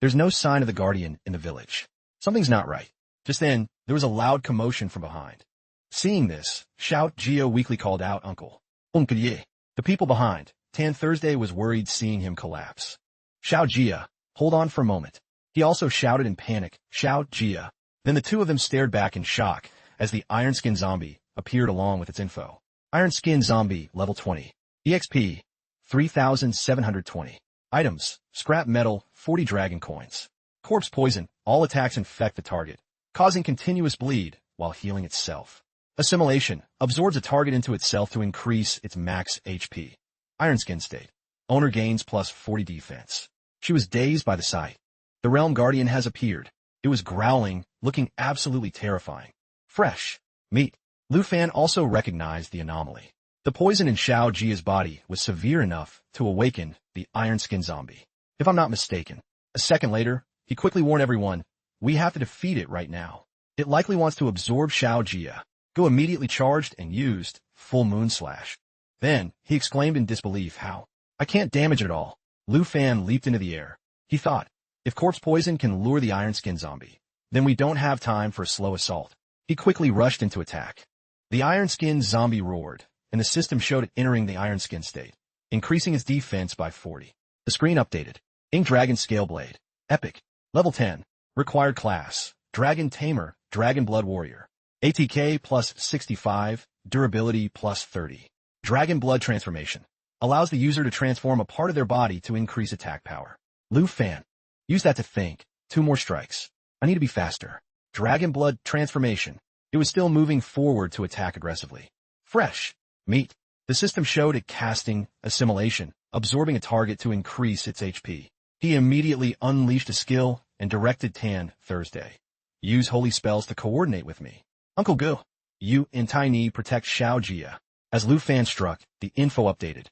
There's no sign of the guardian in the village. Something's not right. Just then, there was a loud commotion from behind. Seeing this, Xiao Jia weakly called out, "Uncle. Uncle Ye." The people behind, Tan Thursday was worried seeing him collapse. "Xiao Jia, hold on for a moment." He also shouted in panic, "Xiao Jia." Then the two of them stared back in shock as the Iron Skin Zombie appeared along with its info. Iron Skin Zombie, level 20. EXP, 3,720. Items, scrap metal, 40 dragon coins. Corpse poison, all attacks infect the target, causing continuous bleed while healing itself. Assimilation, absorbs a target into itself to increase its max HP. Iron Skin State, owner gains plus 40 defense. She was dazed by the sight. The Realm Guardian has appeared. It was growling, looking absolutely terrifying. Fresh meat. Lu Fan also recognized the anomaly. The poison in Xiao Jia's body was severe enough to awaken the Iron Skin Zombie. If I'm not mistaken. A second later, he quickly warned everyone, "We have to defeat it right now. It likely wants to absorb Xiao Jia." Go immediately charged and used Full Moon Slash. Then, he exclaimed in disbelief, "How? I can't damage it at all." Lu Fan leaped into the air. He thought, if corpse poison can lure the Iron Skin Zombie, then we don't have time for a slow assault. He quickly rushed into attack. The Iron Skin Zombie roared, and the system showed it entering the Iron Skin state, increasing its defense by 40. The screen updated. Ink Dragon Scale Blade. Epic. Level 10. Required class. Dragon Tamer, Dragon Blood Warrior. ATK plus 65, durability plus 30. Dragon Blood Transformation. Allows the user to transform a part of their body to increase attack power. Lu Fan. Use that to think. 2 more strikes. I need to be faster. Dragon Blood Transformation. It was still moving forward to attack aggressively. Fresh meat. The system showed it casting Assimilation, absorbing a target to increase its HP. He immediately unleashed a skill and directed Tan Thursday. Use holy spells to coordinate with me. Uncle Go. You and Tiny protect Xiao Jia. As Lu Fan struck, the info updated.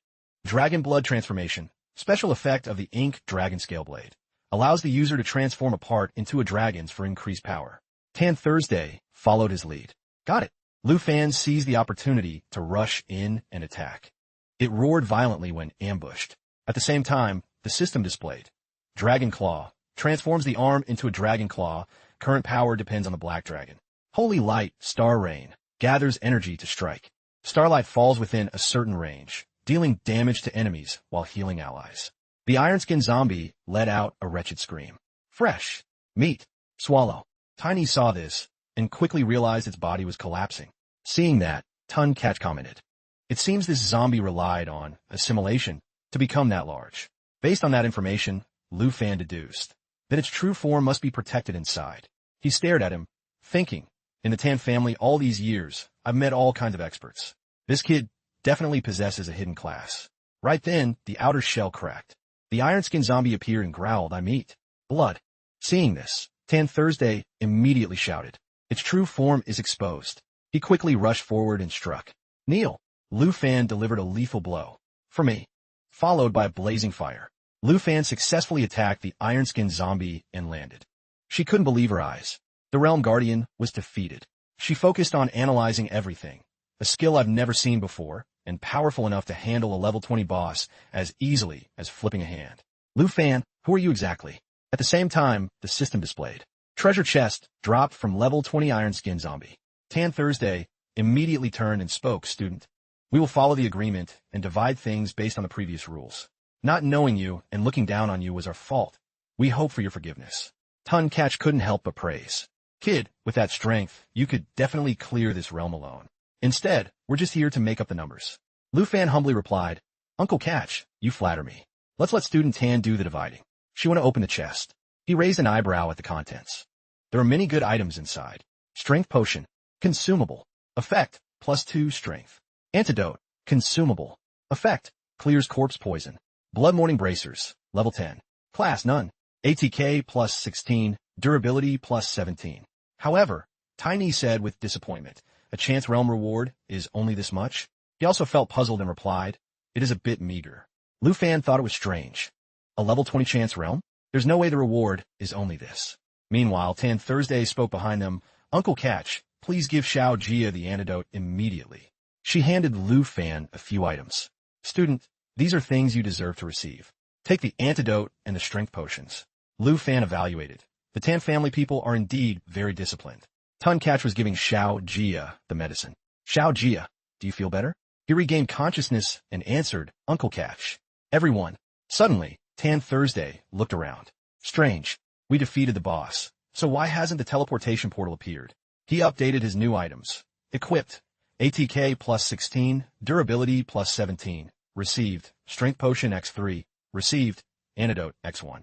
Dragon Blood Transformation. Special effect of the Ink Dragon Scale Blade. Allows the user to transform a part into a dragon's for increased power. Tan Thursday followed his lead. Got it. Lu Fan seized the opportunity to rush in and attack. It roared violently when ambushed. At the same time, the system displayed. Dragon Claw. Transforms the arm into a dragon claw. Current power depends on the black dragon. Holy Light, Star Rain. Gathers energy to strike. Starlight falls within a certain range, dealing damage to enemies while healing allies. The Iron Skin Zombie let out a wretched scream. Fresh meat. Swallow. Tiny saw this and quickly realized its body was collapsing. Seeing that, Tun Catch commented, "It seems this zombie relied on assimilation to become that large." Based on that information, Lu Fan deduced that its true form must be protected inside. He stared at him, thinking, in the Tan family all these years, I've met all kinds of experts. This kid definitely possesses a hidden class. Right then, the outer shell cracked. The Iron Skin Zombie appeared and growled, "I meet blood." Seeing this, Tan Thursday immediately shouted, "Its true form is exposed." He quickly rushed forward and struck. Kneel. Lu Fan delivered a lethal blow. For me. Followed by a blazing fire. Lu Fan successfully attacked the Iron Skin Zombie and landed. She couldn't believe her eyes. The Realm Guardian was defeated. She focused on analyzing everything, a skill I've never seen before, and powerful enough to handle a level 20 boss as easily as flipping a hand. Lu Fan, who are you exactly? At the same time, the system displayed. Treasure chest dropped from level 20 Iron Skin Zombie. Tan Thursday immediately turned and spoke, "Student, we will follow the agreement and divide things based on the previous rules. Not knowing you and looking down on you was our fault. We hope for your forgiveness." Tun Catch couldn't help but praise. "Kid, with that strength, you could definitely clear this realm alone. Instead, we're just here to make up the numbers." Lu Fan humbly replied, "Uncle Catch, you flatter me. Let's let Student Tan do the dividing. She want to open the chest." He raised an eyebrow at the contents. There are many good items inside. Strength Potion. Consumable. Effect, +2 strength. Antidote. Consumable. Effect, clears corpse poison. Blood Morning Bracers. Level 10. Class none. ATK +16. Durability +17. However, Tiny said with disappointment, a chance realm reward is only this much? He also felt puzzled and replied, "It is a bit meager." Lu Fan thought it was strange. A level 20 chance realm? There's no way the reward is only this. Meanwhile, Tan Thursday spoke behind them, "Uncle Catch, please give Xiao Jia the antidote immediately." She handed Lu Fan a few items. Student, these are things you deserve to receive. Take the antidote and the strength potions. Lu Fan evaluated. The Tan family people are indeed very disciplined. Tun Catch was giving Xiao Jia the medicine. Xiao Jia, do you feel better? He regained consciousness and answered, Uncle Catch. Everyone. Suddenly, Tan Thursday looked around. Strange. We defeated the boss. So why hasn't the teleportation portal appeared? He updated his new items. Equipped. ATK plus 16, durability plus 17. Received. Strength potion X3. Received. Antidote X1.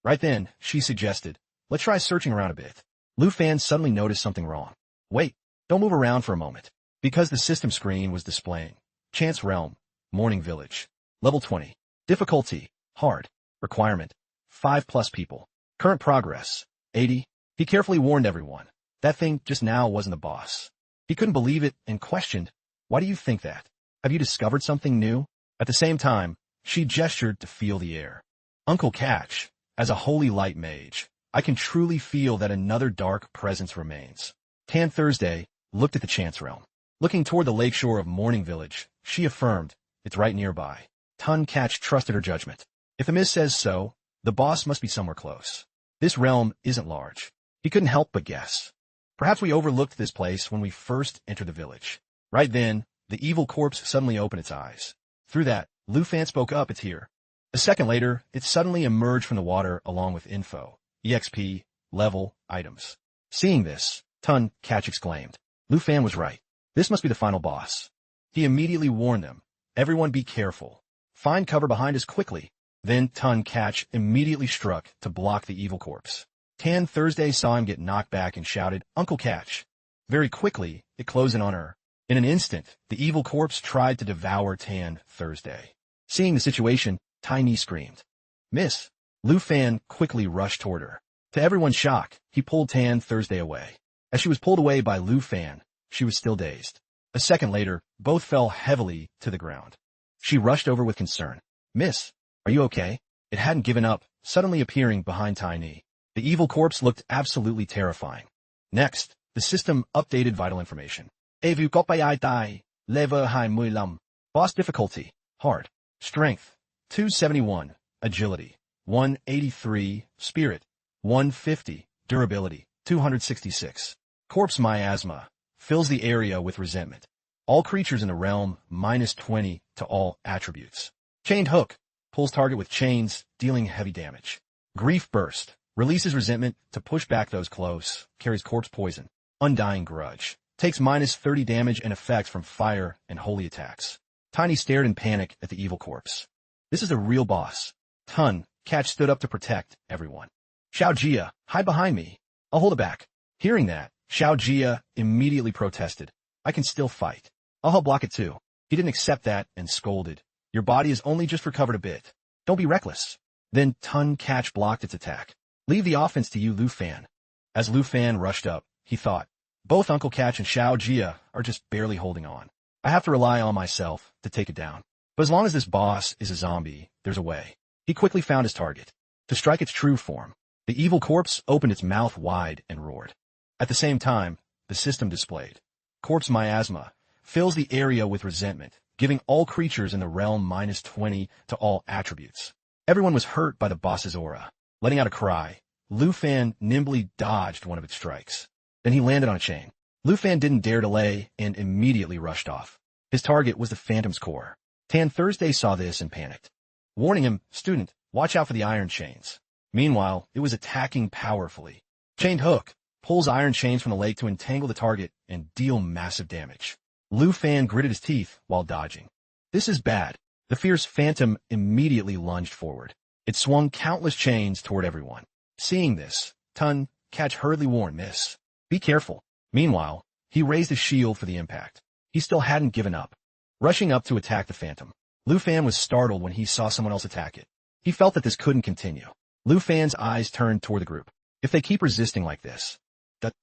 Right then, she suggested, let's try searching around a bit. Lu Fan suddenly noticed something wrong. Wait, don't move around for a moment. Because the system screen was displaying. Chance Realm. Morning Village. Level 20. Difficulty. Hard. Requirement. 5+ people. Current progress. 80. He carefully warned everyone. That thing just now wasn't the boss. He couldn't believe it and questioned, why do you think that? Have you discovered something new? At the same time, she gestured to feel the air. Uncle Catch, as a holy light mage, I can truly feel that another dark presence remains. Tan Thursday looked at the Chance Realm. Looking toward the lakeshore of Morning Village, she affirmed, it's right nearby. Tun Catch trusted her judgment. If the Miss says so, the boss must be somewhere close. This realm isn't large. He couldn't help but guess. Perhaps we overlooked this place when we first entered the village. Right then, the evil corpse suddenly opened its eyes. Through that, Lu Fan spoke up, it's here. A second later, it suddenly emerged from the water along with info, EXP, level, items. Seeing this, Tun Catch exclaimed. Lu Fan was right. This must be the final boss. He immediately warned them. Everyone be careful. Find cover behind us quickly. Then Tun Catch immediately struck to block the evil corpse. Tan Thursday saw him get knocked back and shouted, Uncle Catch. Very quickly, it closed in on her. In an instant, the evil corpse tried to devour Tan Thursday. Seeing the situation, Tiny screamed. Miss. Lu Fan quickly rushed toward her. To everyone's shock, he pulled Tan Thursday away. As she was pulled away by Lu Fan, she was still dazed. A second later, both fell heavily to the ground. She rushed over with concern. Miss, are you okay? It hadn't given up, suddenly appearing behind Tiny. The evil corpse looked absolutely terrifying. Next, the system updated vital information. Avu kopayai tai, lever hai mui lam. Boss difficulty, hard. Strength, 271. Agility, 183. Spirit, 150. Durability, 266. Corpse miasma, fills the area with resentment. All creatures in the realm, -20 to all attributes. Chained hook, pulls target with chains, dealing heavy damage. Grief burst, releases resentment to push back those close, carries corpse poison. Undying grudge, takes -30 damage and effects from fire and holy attacks. Tiny stared in panic at the evil corpse. This is a real boss. Tun Catch stood up to protect everyone. Xiao Jia, hide behind me. I'll hold it back. Hearing that, Xiao Jia immediately protested. I can still fight. I'll help block it too. He didn't accept that and scolded. Your body has only just recovered a bit. Don't be reckless. Then Tun Catch blocked its attack. Leave the offense to you, Lu Fan. As Lu Fan rushed up, he thought, both Uncle Catch and Xiao Jia are just barely holding on. I have to rely on myself to take it down. But as long as this boss is a zombie, there's a way. He quickly found his target. To strike its true form, the evil corpse opened its mouth wide and roared. At the same time, the system displayed. Corpse miasma fills the area with resentment, giving all creatures in the realm -20 to all attributes. Everyone was hurt by the boss's aura. Letting out a cry, Lu Fan nimbly dodged one of its strikes. Then he landed on a chain. Lu Fan didn't dare delay and immediately rushed off. His target was the Phantom's core. Tan Thursday saw this and panicked, warning him, student, watch out for the iron chains. Meanwhile, it was attacking powerfully. Chained hook pulls iron chains from the lake to entangle the target and deal massive damage. Lu Fan gritted his teeth while dodging. This is bad. The fierce Phantom immediately lunged forward. It swung countless chains toward everyone. Seeing this, Tun Catch hurriedly warned Miss, be careful. Meanwhile, he raised his shield for the impact. He still hadn't given up. Rushing up to attack the Phantom, Lu Fan was startled when he saw someone else attack it. He felt that this couldn't continue. Lu Fan's eyes turned toward the group. If they keep resisting like this,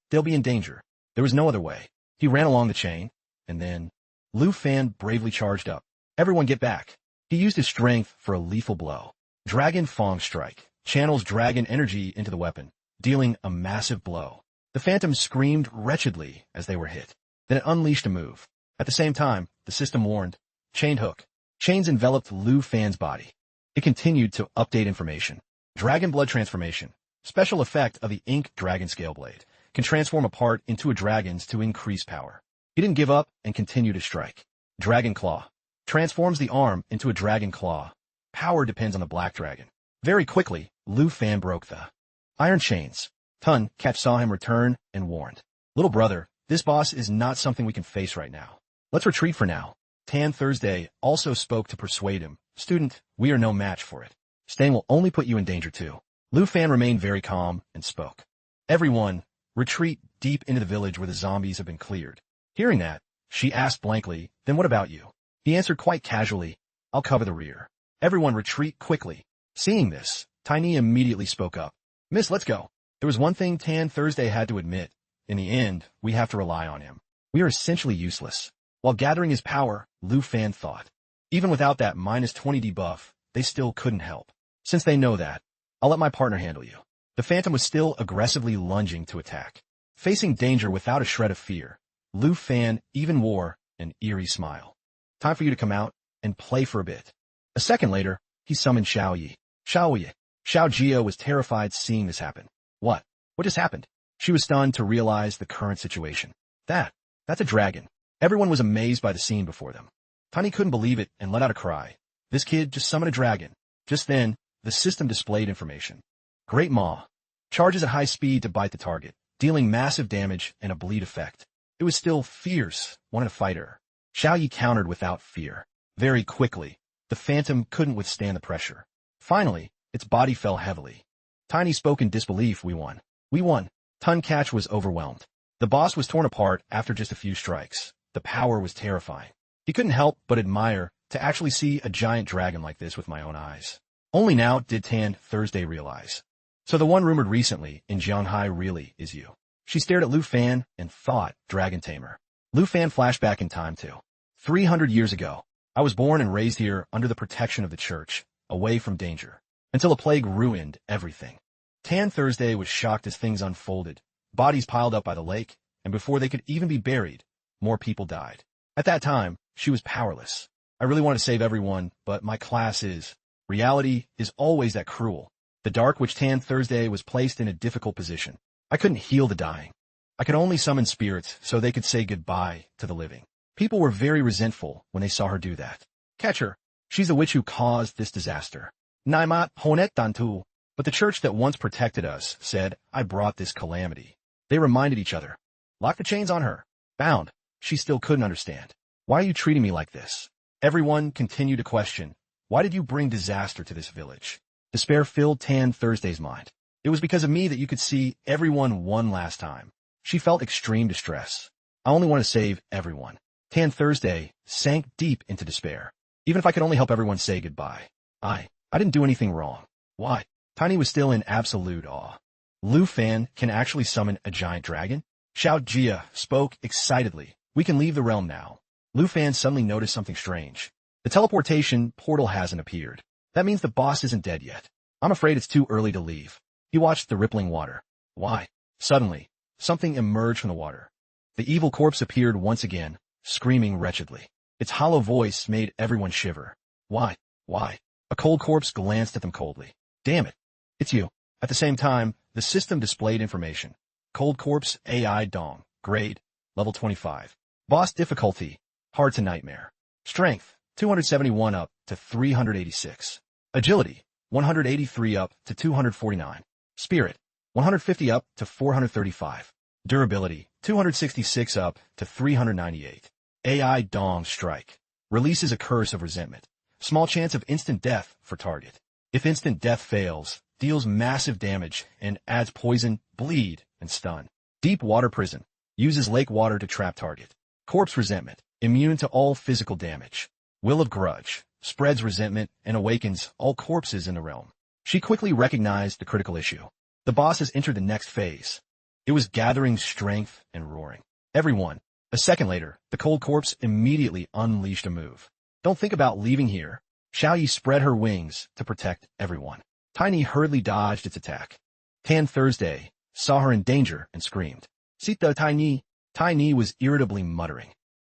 they'll be in danger. There was no other way. He ran along the chain, and then Lu Fan bravely charged up. Everyone get back. He used his strength for a lethal blow. Dragon Fong Strike channels dragon energy into the weapon, dealing a massive blow. The Phantom screamed wretchedly as they were hit. Then it unleashed a move. At the same time, the system warned. Chain hook. Chains enveloped Lu Fan's body. It continued to update information. Dragon blood transformation. Special effect of the ink dragon scale blade. Can transform a part into a dragon's to increase power. He didn't give up and continued to strike. Dragon claw. Transforms the arm into a dragon claw. Power depends on the black dragon. Very quickly, Lu Fan broke the iron chains. Tien Hung saw him return and warned. Little brother, this boss is not something we can face right now. Let's retreat for now. Tan Thursday also spoke to persuade him. Student, we are no match for it. Staying will only put you in danger too. Lu Fan remained very calm and spoke. Everyone, retreat deep into the village where the zombies have been cleared. Hearing that, she asked blankly, then what about you? He answered quite casually, I'll cover the rear. Everyone retreat quickly. Seeing this, Tiny immediately spoke up. Miss, let's go. There was one thing Tan Thursday had to admit. In the end, we have to rely on him. We are essentially useless. While gathering his power, Lu Fan thought. Even without that -20 debuff, they still couldn't help. Since they know that, I'll let my partner handle you. The Phantom was still aggressively lunging to attack. Facing danger without a shred of fear, Lu Fan even wore an eerie smile. Time for you to come out and play for a bit. A second later, he summoned Xiao Yi. Xiao Jia was terrified seeing this happen. What? What just happened? She was stunned to realize the current situation. That's a dragon. Everyone was amazed by the scene before them. Tiny couldn't believe it and let out a cry. This kid just summoned a dragon. Just then, the system displayed information. Great Maw. Charges at high speed to bite the target, dealing massive damage and a bleed effect. It was still fierce, wanted to fight her. Xiao Yi countered without fear. Very quickly, the Phantom couldn't withstand the pressure. Finally, its body fell heavily. Tiny spoke in disbelief. We won. We won. Tien Hung was overwhelmed. The boss was torn apart after just a few strikes. The power was terrifying. He couldn't help but admire to actually see a giant dragon like this with my own eyes. Only now did Tan Thursday realize. So the one rumored recently in Jianghai really is you. She stared at Lu Fan and thought, Dragon Tamer. Lu Fan flashed back in time too. 300 years ago, I was born and raised here under the protection of the church, away from danger, until a plague ruined everything. Tan Thursday was shocked as things unfolded. Bodies piled up by the lake, and before they could even be buried, more people died. At that time, she was powerless. I really wanted to save everyone, but my class is. Reality is always that cruel. The Dark Witch Tan Thursday was placed in a difficult position. I couldn't heal the dying. I could only summon spirits so they could say goodbye to the living. People were very resentful when they saw her do that. Catch her. She's the witch who caused this disaster. Naimat Honet Dantu. But the church that once protected us said, I brought this calamity. They reminded each other. Lock the chains on her. Bound. She still couldn't understand. Why are you treating me like this? Everyone continued to question. Why did you bring disaster to this village? Despair filled Tan Thursday's mind. It was because of me that you could see everyone one last time. She felt extreme distress. I only want to save everyone. Tan Thursday sank deep into despair. Even if I could only help everyone say goodbye. I didn't do anything wrong. Why? Tiny was still in absolute awe. Lu Fan can actually summon a giant dragon? Xiao Jia spoke excitedly. We can leave the realm now. Lu Fan suddenly noticed something strange. The teleportation portal hasn't appeared. That means the boss isn't dead yet. I'm afraid it's too early to leave. He watched the rippling water. Why? Suddenly, something emerged from the water. The evil corpse appeared once again, screaming wretchedly. Its hollow voice made everyone shiver. Why? Why? A cold corpse glanced at them coldly. Damn it. It's you. At the same time, the system displayed information. Cold corpse AI Dong. Grade, level 25. Boss difficulty, hard to nightmare. Strength, 271 up to 386. Agility, 183 up to 249. Spirit, 150 up to 435. Durability, 266 up to 398. AI Dong Strike. Releases a curse of resentment. Small chance of instant death for target. If instant death fails, deals massive damage and adds poison, bleed, and stun. Deep water prison. Uses lake water to trap target. Corpse resentment. Immune to all physical damage. Will of grudge. Spreads resentment and awakens all corpses in the realm. She quickly recognized the critical issue. The boss has entered the next phase. It was gathering strength and roaring. Everyone. A second later, the cold corpse immediately unleashed a move. Don't think about leaving here. Xiao Yi spread her wings to protect everyone. Tiny hurriedly dodged its attack. Tan Thursday saw her in danger and screamed. Sita Tiny. Tiny was irritably muttering.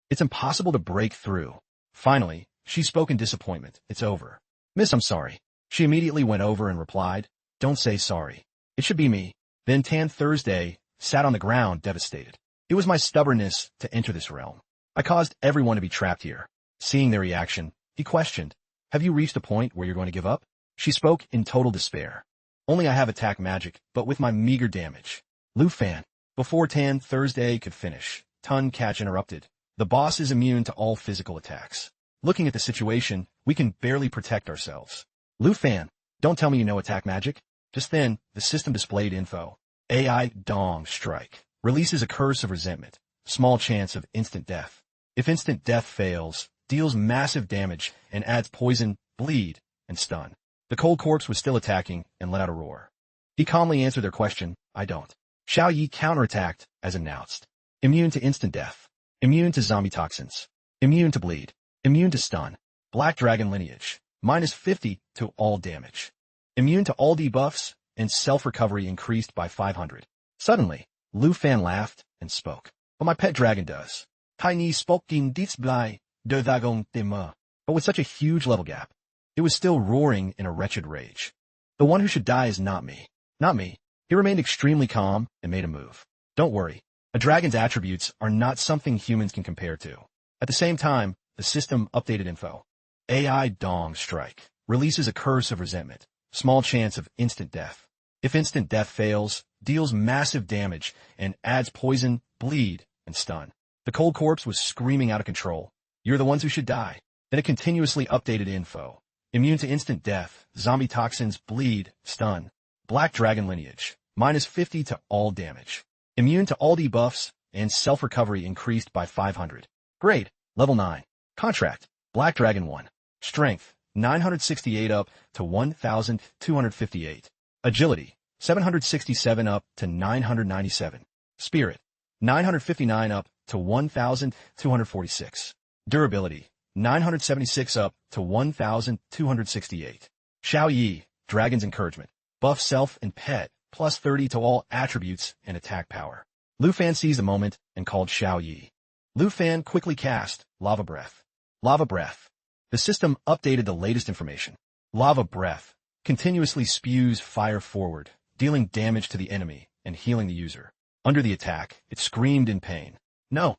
It's impossible to break through. Finally, she spoke in disappointment. It's over. Miss, I'm sorry. She immediately went over and replied, don't say sorry. It should be me. Then Tan Thursday sat on the ground devastated. It was my stubbornness to enter this realm. I caused everyone to be trapped here. Seeing their reaction, he questioned, have you reached a point where you're going to give up? She spoke in total despair. Only I have attack magic, but with my meager damage. Lu Fan. Before Tan Thursday could finish, Tun Catch interrupted. The boss is immune to all physical attacks. Looking at the situation, we can barely protect ourselves. Lu Fan, don't tell me you know attack magic. Just then, the system displayed info. AI Dong Strike. Releases a curse of resentment. Small chance of instant death. If instant death fails, deals massive damage and adds poison, bleed, and stun. The cold corpse was still attacking and let out a roar. He calmly answered their question, I don't. Xiao Yi counterattacked, as announced. Immune to instant death. Immune to zombie toxins. Immune to bleed. Immune to stun. Black Dragon lineage. Minus 50 to all damage. Immune to all debuffs, and self-recovery increased by 500. Suddenly, Lu Fan laughed and spoke. But my pet dragon does. Tiny spoken display, de dragon tamer. But with such a huge level gap, it was still roaring in a wretched rage. The one who should die is not me. Not me. He remained extremely calm and made a move. Don't worry. A dragon's attributes are not something humans can compare to. At the same time, the system updated info. AI Dong Strike. Releases a curse of resentment. Small chance of instant death. If instant death fails, deals massive damage and adds poison, bleed, and stun. The cold corpse was screaming out of control. You're the ones who should die. Then it continuously updated info. Immune to instant death, zombie toxins, bleed, stun. Black Dragon lineage. Minus 50 to all damage. Immune to all debuffs, and self-recovery increased by 500. Grade, level 9. Contract, Black Dragon 1. Strength, 968 up to 1,258. Agility, 767 up to 997. Spirit, 959 up to 1,246. Durability, 976 up to 1,268. Xiao Yi, Dragon's Encouragement. Buff self and pet, plus 30 to all attributes and attack power. Lu Fan seized the moment and called Xiao Yi. Lu Fan quickly cast Lava Breath. Lava Breath. The system updated the latest information. Lava Breath continuously spews fire forward, dealing damage to the enemy and healing the user. Under the attack, it screamed in pain. No.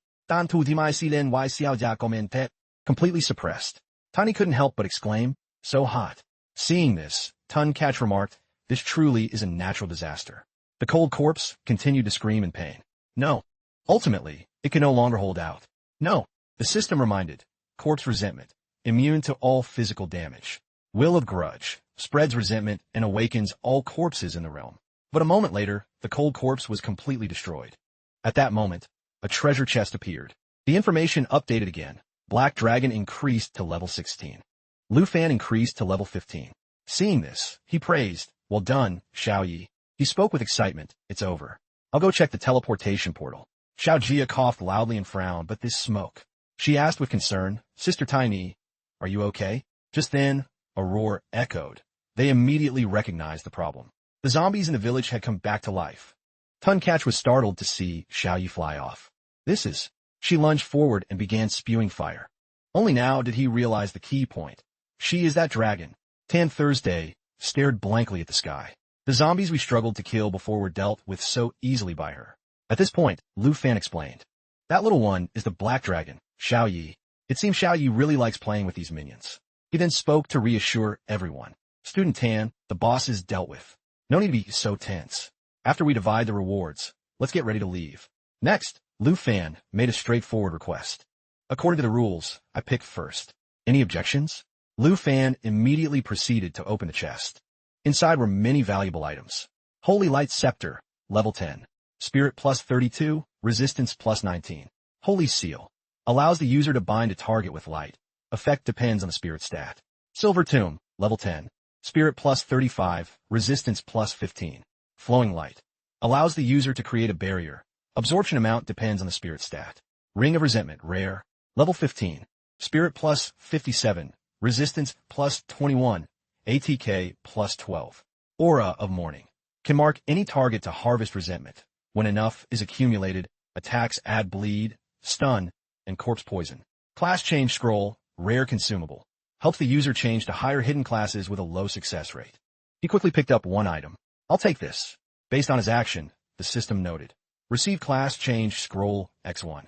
Completely suppressed. Tiny couldn't help but exclaim, so hot. Seeing this, Tun Catch remarked, this truly is a natural disaster. The cold corpse continued to scream in pain. No. Ultimately, it can no longer hold out. No. The system reminded. Corpse resentment. Immune to all physical damage. Will of grudge. Spreads resentment and awakens all corpses in the realm. But a moment later, the cold corpse was completely destroyed. At that moment, a treasure chest appeared. The information updated again. Black Dragon increased to level 16. Lu Fan increased to level 15. Seeing this, he praised, well done, Xiao Yi. He spoke with excitement, it's over. I'll go check the teleportation portal. Xiao Jia coughed loudly and frowned, but this smoke. She asked with concern, Sister Tiny, are you okay? Just then, a roar echoed. They immediately recognized the problem. The zombies in the village had come back to life. Tun Catch was startled to see Xiao Yi fly off. This is... She lunged forward and began spewing fire. Only now did he realize the key point. She is that dragon. Tan Thursday stared blankly at the sky. The zombies we struggled to kill before were dealt with so easily by her. At this point, Lu Fan explained. That little one is the Black Dragon, Xiao Yi. It seems Xiao Yi really likes playing with these minions. He then spoke to reassure everyone. Student Tan, the boss is dealt with. No need to be so tense. After we divide the rewards, let's get ready to leave. Next, Lu Fan made a straightforward request. According to the rules, I picked first. Any objections? Lu Fan immediately proceeded to open the chest. Inside were many valuable items. Holy Light Scepter, level 10. Spirit plus 32, resistance plus 19. Holy Seal. Allows the user to bind a target with light. Effect depends on the spirit stat. Silver Tomb, level 10. Spirit plus 35, resistance plus 15. Flowing Light. Allows the user to create a barrier. Absorption amount depends on the spirit stat. Ring of Resentment, rare. Level 15. Spirit plus 57. Resistance plus 21. ATK plus 12. Aura of Mourning. Can mark any target to harvest resentment. When enough is accumulated, attacks add bleed, stun, and corpse poison. Class change scroll, rare consumable. Helps the user change to higher hidden classes with a low success rate. He quickly picked up one item. I'll take this. Based on his action, the system noted. Receive class change scroll X1.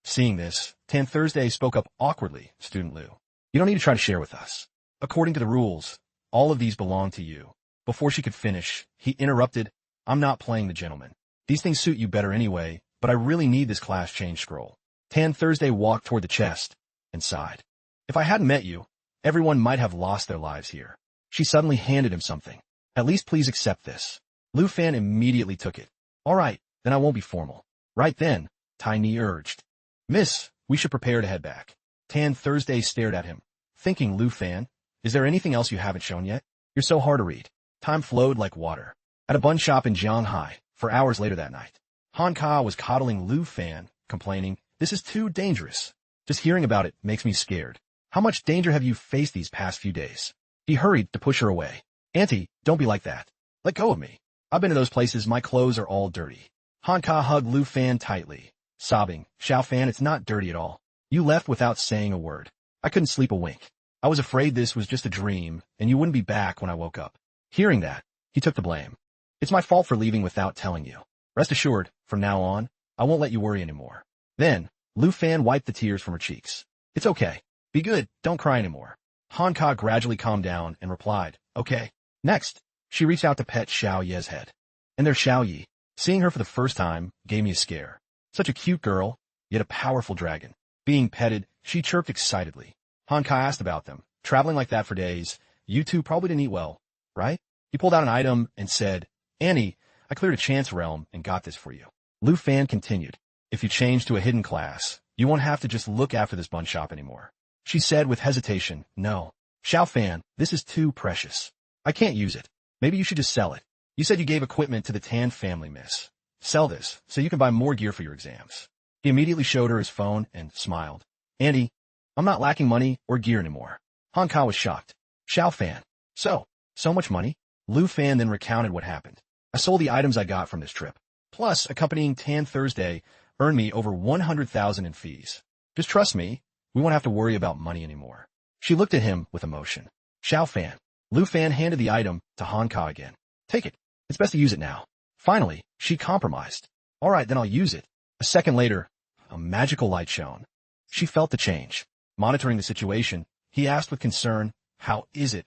Seeing this, Tan Thursday spoke up awkwardly, Student Liu. You don't need to try to share with us. According to the rules, all of these belong to you. Before she could finish, he interrupted, I'm not playing the gentleman. These things suit you better anyway, but I really need this class change scroll. Tan Thursday walked toward the chest and sighed. If I hadn't met you, everyone might have lost their lives here. She suddenly handed him something. At least please accept this. Lu Fan immediately took it. All right, then I won't be formal. Right then, Tai Ni urged. Miss, we should prepare to head back. Tan Thursday stared at him, thinking, Lu Fan, is there anything else you haven't shown yet? You're so hard to read. Time flowed like water. At a bun shop in Jianghai, for hours later that night, Han Ka was coddling Lu Fan, complaining, this is too dangerous. Just hearing about it makes me scared. How much danger have you faced these past few days? He hurried to push her away. Auntie, don't be like that. Let go of me. I've been to those places, my clothes are all dirty. Han Ka hugged Lu Fan tightly, sobbing, Xiao Fan, it's not dirty at all. You left without saying a word. I couldn't sleep a wink. I was afraid this was just a dream, and you wouldn't be back when I woke up. Hearing that, he took the blame. It's my fault for leaving without telling you. Rest assured, from now on, I won't let you worry anymore. Then, Lu Fan wiped the tears from her cheeks. It's okay. Be good, don't cry anymore. Han Ka gradually calmed down and replied, okay. Next, she reached out to pet Xiao Ye's head. And there's Xiao Yi. Seeing her for the first time gave me a scare. Such a cute girl, yet a powerful dragon. Being petted, she chirped excitedly. Han Ka asked about them. Traveling like that for days, you two probably didn't eat well, right? He pulled out an item and said, Annie, I cleared a chance realm and got this for you. Lu Fan continued, if you change to a hidden class, you won't have to just look after this bun shop anymore. She said with hesitation, no. Xiao Fan, this is too precious. I can't use it. Maybe you should just sell it. You said you gave equipment to the Tan family, miss. Sell this, so you can buy more gear for your exams. He immediately showed her his phone and smiled. Andy, I'm not lacking money or gear anymore. Han Ka was shocked. Xiao Fan. So much money? Lu Fan then recounted what happened. I sold the items I got from this trip. Plus, accompanying Tan Thursday earned me over 100,000 in fees. Just trust me, we won't have to worry about money anymore. She looked at him with emotion. Xiao Fan. Lu Fan handed the item to Han Ka again. Take it. It's best to use it now. Finally, she compromised. All right, then I'll use it. A second later, a magical light shone. She felt the change. Monitoring the situation, he asked with concern, how is it,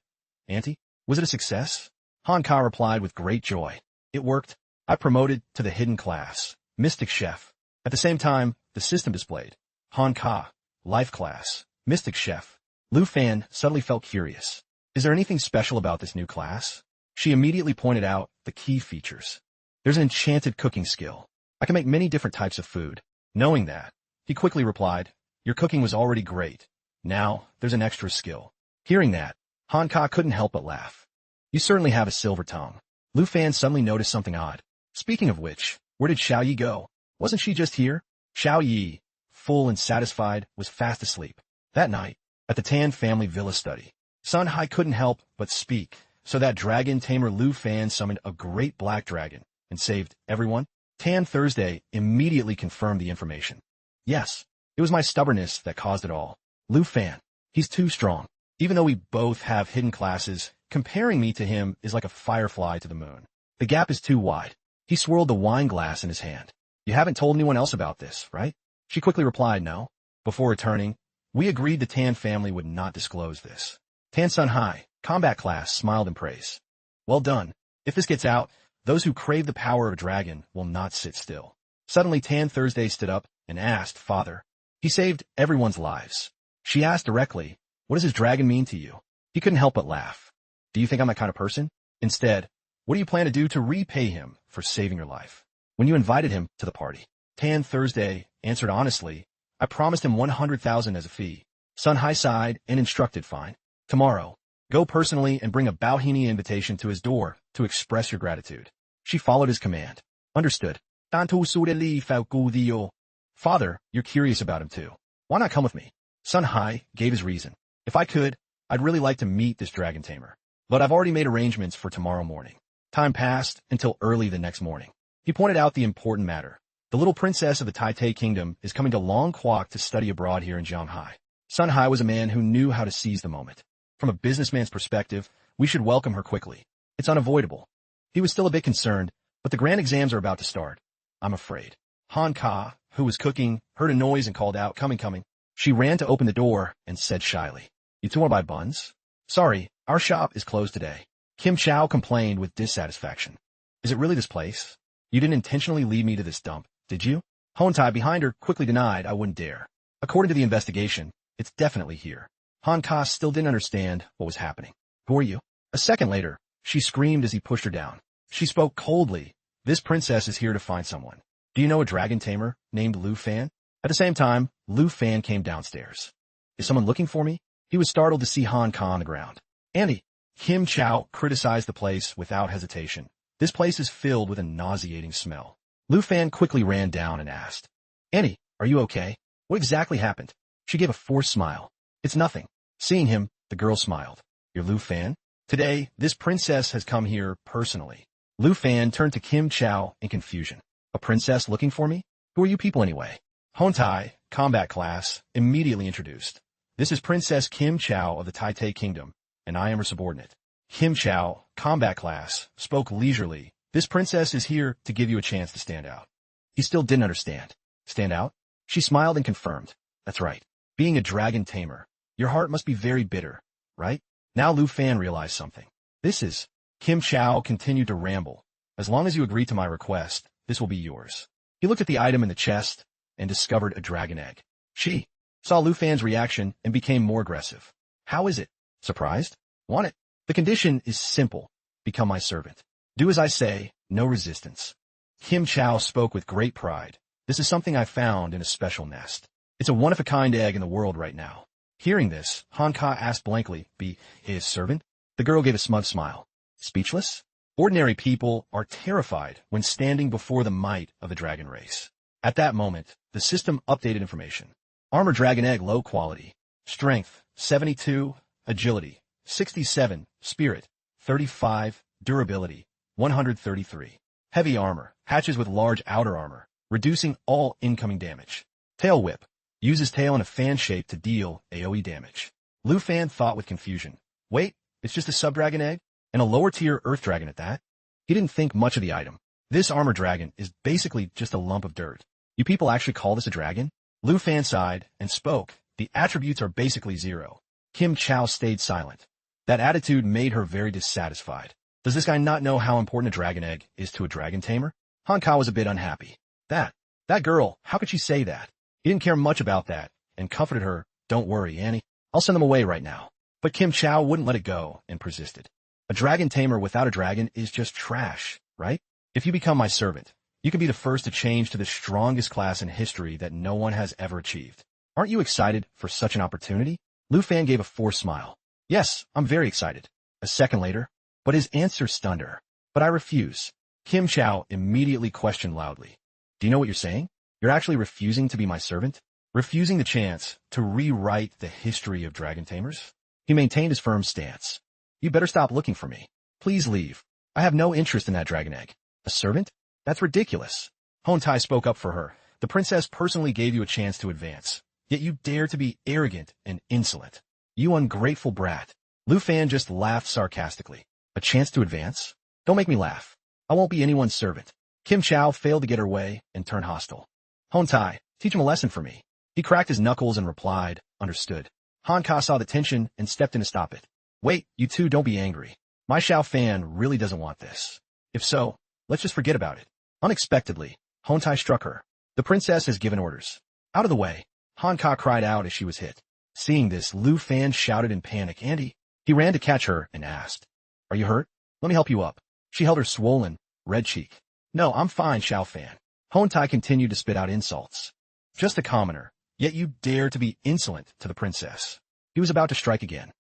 Auntie? Was it a success? Han Ka replied with great joy. It worked. I promoted to the hidden class, Mystic Chef. At the same time, the system displayed. Han Ka, Life Class, Mystic Chef. Lu Fan suddenly felt curious. Is there anything special about this new class? She immediately pointed out the key features. There's an enchanted cooking skill. I can make many different types of food. Knowing that, he quickly replied, your cooking was already great. Now, there's an extra skill. Hearing that, Han Ka couldn't help but laugh. You certainly have a silver tongue. Lu Fan suddenly noticed something odd. Speaking of which, where did Xiao Yi go? Wasn't she just here? Xiao Yi, full and satisfied, was fast asleep. That night, at the Tan family villa study, Sun Hai couldn't help but speak, so that dragon tamer Lu Fan summoned a great black dragon and saved everyone. Tan Thursday immediately confirmed the information. Yes, it was my stubbornness that caused it all. Lu Fan, he's too strong. Even though we both have hidden classes, comparing me to him is like a firefly to the moon. The gap is too wide. He swirled the wine glass in his hand. You haven't told anyone else about this, right? She quickly replied, no. Before returning, we agreed the Tan family would not disclose this. Tan Sun Hai, combat class, smiled in praise. Well done. If this gets out, those who crave the power of a dragon will not sit still. Suddenly Tan Thursday stood up and asked, Father. He saved everyone's lives. She asked directly, what does his dragon mean to you? He couldn't help but laugh. Do you think I'm that kind of person? Instead, what do you plan to do to repay him for saving your life? When you invited him to the party, Tan Thursday answered honestly, I promised him 100,000 as a fee. Sun Hai sighed and instructed, fine. Tomorrow, go personally and bring a Bauhini invitation to his door to express your gratitude. She followed his command. Understood. Father, you're curious about him too. Why not come with me? Sun Hai gave his reason. If I could, I'd really like to meet this dragon tamer. But I've already made arrangements for tomorrow morning. Time passed until early the next morning. He pointed out the important matter. The little princess of the Tai Kingdom is coming to Long Kwok to study abroad here in Shanghai. Sun Hai was a man who knew how to seize the moment. From a businessman's perspective, we should welcome her quickly. It's unavoidable. He was still a bit concerned, but the grand exams are about to start. I'm afraid. Han Ka, who was cooking, heard a noise and called out, coming, coming. She ran to open the door and said shyly, "You two want to buy buns?" "Sorry, our shop is closed today." Kim Chow complained with dissatisfaction. "Is it really this place? You didn't intentionally lead me to this dump, did you?" Hon Tai behind her quickly denied, "I wouldn't dare. According to the investigation, it's definitely here." Han Ka still didn't understand what was happening. "Who are you?" A second later, she screamed as he pushed her down. She spoke coldly. "This princess is here to find someone. Do you know a dragon tamer named Lu Fan?" At the same time, Lu Fan came downstairs. "Is someone looking for me?" He was startled to see Han Ka on the ground. "Andy." Kim Chow criticized the place without hesitation. "This place is filled with a nauseating smell." Lu Fan quickly ran down and asked, "Annie, are you okay? What exactly happened?" She gave a forced smile. "It's nothing." Seeing him, the girl smiled. "You're Lu Fan? Today, this princess has come here personally." Lu Fan turned to Kim Chow in confusion. "A princess looking for me? Who are you people anyway?" Hon Tai, combat class, immediately introduced. "This is Princess Kim Chow of the Tai Kingdom, and I am her subordinate." Kim Chow, combat class, spoke leisurely. "This princess is here to give you a chance to stand out." He still didn't understand. "Stand out?" She smiled and confirmed. "That's right. Being a dragon tamer, your heart must be very bitter, right?" Now Lu Fan realized something. "This is..." Kim Chow continued to ramble. "As long as you agree to my request, this will be yours." He looked at the item in the chest and discovered a dragon egg. She saw Lu Fan's reaction and became more aggressive. "How is it? Surprised? Want it? The condition is simple. Become my servant. Do as I say, no resistance." Kim Chow spoke with great pride. "This is something I found in a special nest. It's a one-of-a-kind egg in the world right now." Hearing this, Han Ka asked blankly, "Be his servant?" The girl gave a smug smile. "Speechless?" Ordinary people are terrified when standing before the might of the dragon race. At that moment, the system updated information. Armor dragon egg low quality. Strength, 72. Agility, 67. Spirit, 35. Durability, 133. Heavy armor, hatches with large outer armor, reducing all incoming damage. Tail whip, uses tail in a fan shape to deal AoE damage. Lu Fan thought with confusion. Wait, it's just a sub-dragon egg? And a lower-tier earth dragon at that? He didn't think much of the item. This armor dragon is basically just a lump of dirt. You people actually call this a dragon? Lu Fan sighed and spoke. The attributes are basically zero. Kim Chow stayed silent. That attitude made her very dissatisfied. Does this guy not know how important a dragon egg is to a dragon tamer? Han Ka was a bit unhappy. That girl, how could she say that? He didn't care much about that, and comforted her. "Don't worry, Annie. I'll send them away right now." But Kim Chow wouldn't let it go and persisted. "A dragon tamer without a dragon is just trash, right? If you become my servant, you can be the first to change to the strongest class in history that no one has ever achieved. Aren't you excited for such an opportunity?" Lu Fan gave a forced smile. "Yes, I'm very excited." A second later, but his answer stunned her. "But I refuse." Kim Chow immediately questioned loudly. "Do you know what you're saying? You're actually refusing to be my servant? Refusing the chance to rewrite the history of dragon tamers?" He maintained his firm stance. "You better stop looking for me. Please leave. I have no interest in that dragon egg. A servant? That's ridiculous." Hon Tai spoke up for her. "The princess personally gave you a chance to advance, yet you dare to be arrogant and insolent. You ungrateful brat." Lu Fan just laughed sarcastically. "A chance to advance? Don't make me laugh. I won't be anyone's servant." Kim Chow failed to get her way and turned hostile. "Hon Tai, teach him a lesson for me." He cracked his knuckles and replied, "Understood." Han Ka saw the tension and stepped in to stop it. "Wait, you two don't be angry. My Xiao Fan really doesn't want this. If so, let's just forget about it." Unexpectedly, Hon Tai struck her. "The princess has given orders. Out of the way." Han Ka cried out as she was hit. Seeing this, Lu Fan shouted in panic, "Andy!" He ran to catch her and asked, "Are you hurt? Let me help you up." She held her swollen, red cheek. "No, I'm fine, Xiao Fan." Hon Tai continued to spit out insults. "Just a commoner, yet you dare to be insolent to the princess." He was about to strike again.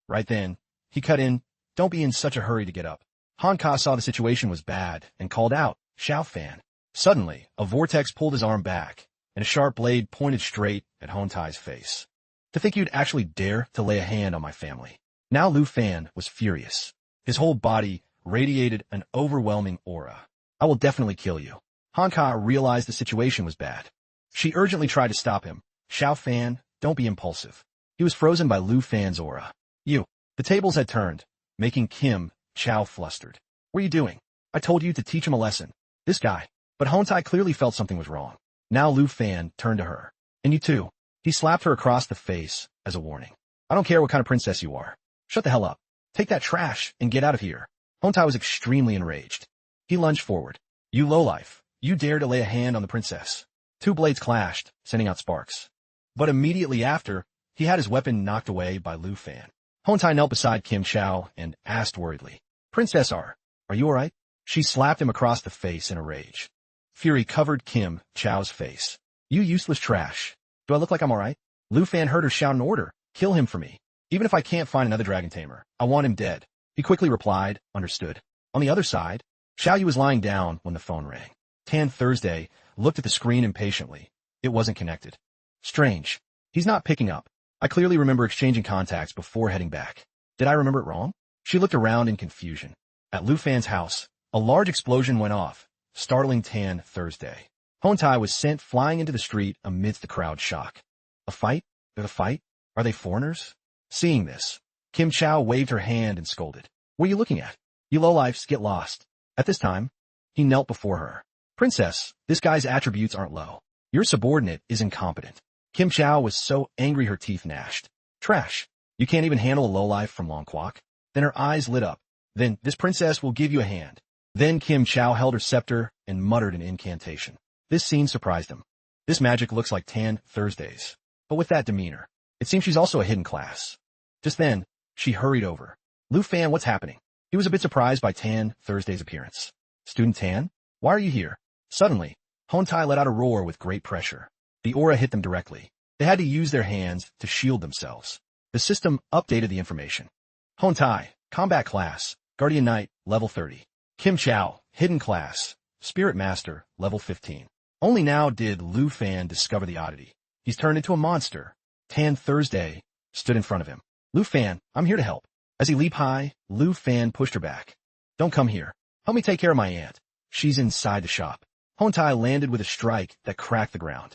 Right then, he cut in, "Don't be in such a hurry to get up." Han Ka saw the situation was bad and called out, "Xiao Fan." Suddenly, a vortex pulled his arm back, and a sharp blade pointed straight at Hon Tai's face. "To think you'd actually dare to lay a hand on my family." Now Lu Fan was furious. His whole body radiated an overwhelming aura. "I will definitely kill you." Hanka realized the situation was bad. She urgently tried to stop him. Xiao Fan, don't be impulsive. He was frozen by Lu Fan's aura. You. The tables had turned, making Kim Chao flustered. What are you doing? I told you to teach him a lesson. This guy. But Hontai clearly felt something was wrong. Now Lu Fan turned to her. And you too. He slapped her across the face as a warning. I don't care what kind of princess you are. Shut the hell up. Take that trash and get out of here. Hontai was extremely enraged. He lunged forward. You lowlife. You dare to lay a hand on the princess. Two blades clashed, sending out sparks. But immediately after, he had his weapon knocked away by Lu Fan. Hontai knelt beside Kim Chao and asked worriedly, Princess are you alright? She slapped him across the face in a rage. Fury covered Kim Chao's face. You useless trash. Do I look like I'm alright? Lu Fan heard her shout an order. Kill him for me. Even if I can't find another dragon tamer, I want him dead. He quickly replied, understood. On the other side, Xiao Yu was lying down when the phone rang. Tan Thursday looked at the screen impatiently. It wasn't connected. Strange. He's not picking up. I clearly remember exchanging contacts before heading back. Did I remember it wrong? She looked around in confusion. At Lu Fan's house, a large explosion went off, startling Tan Thursday. Hontai was sent flying into the street amidst the crowd's shock. A fight? There's a fight? Are they foreigners? Seeing this, Kim Chao waved her hand and scolded. What are you looking at? You lowlifes get lost. At this time, he knelt before her. Princess, this guy's attributes aren't low. Your subordinate is incompetent. Kim Chao was so angry her teeth gnashed. Trash. You can't even handle a lowlife from Longquok? Then her eyes lit up. Then, this princess will give you a hand. Then Kim Chao held her scepter and muttered an incantation. This scene surprised him. This magic looks like Tan Thursday's. But with that demeanor, it seems she's also a hidden class. Just then, she hurried over. Lu Fan, what's happening? He was a bit surprised by Tan Thursday's appearance. Student Tan? Why are you here? Suddenly, Hontai let out a roar with great pressure. The aura hit them directly. They had to use their hands to shield themselves. The system updated the information. Hontai, Combat Class, Guardian Knight, Level 30. Kim Chao, Hidden Class, Spirit Master, Level 15. Only now did Lu Fan discover the oddity. He's turned into a monster. Tan Thursday stood in front of him. Lu Fan, I'm here to help. As he leaped high, Lu Fan pushed her back. Don't come here. Help me take care of my aunt. She's inside the shop. Hontai landed with a strike that cracked the ground.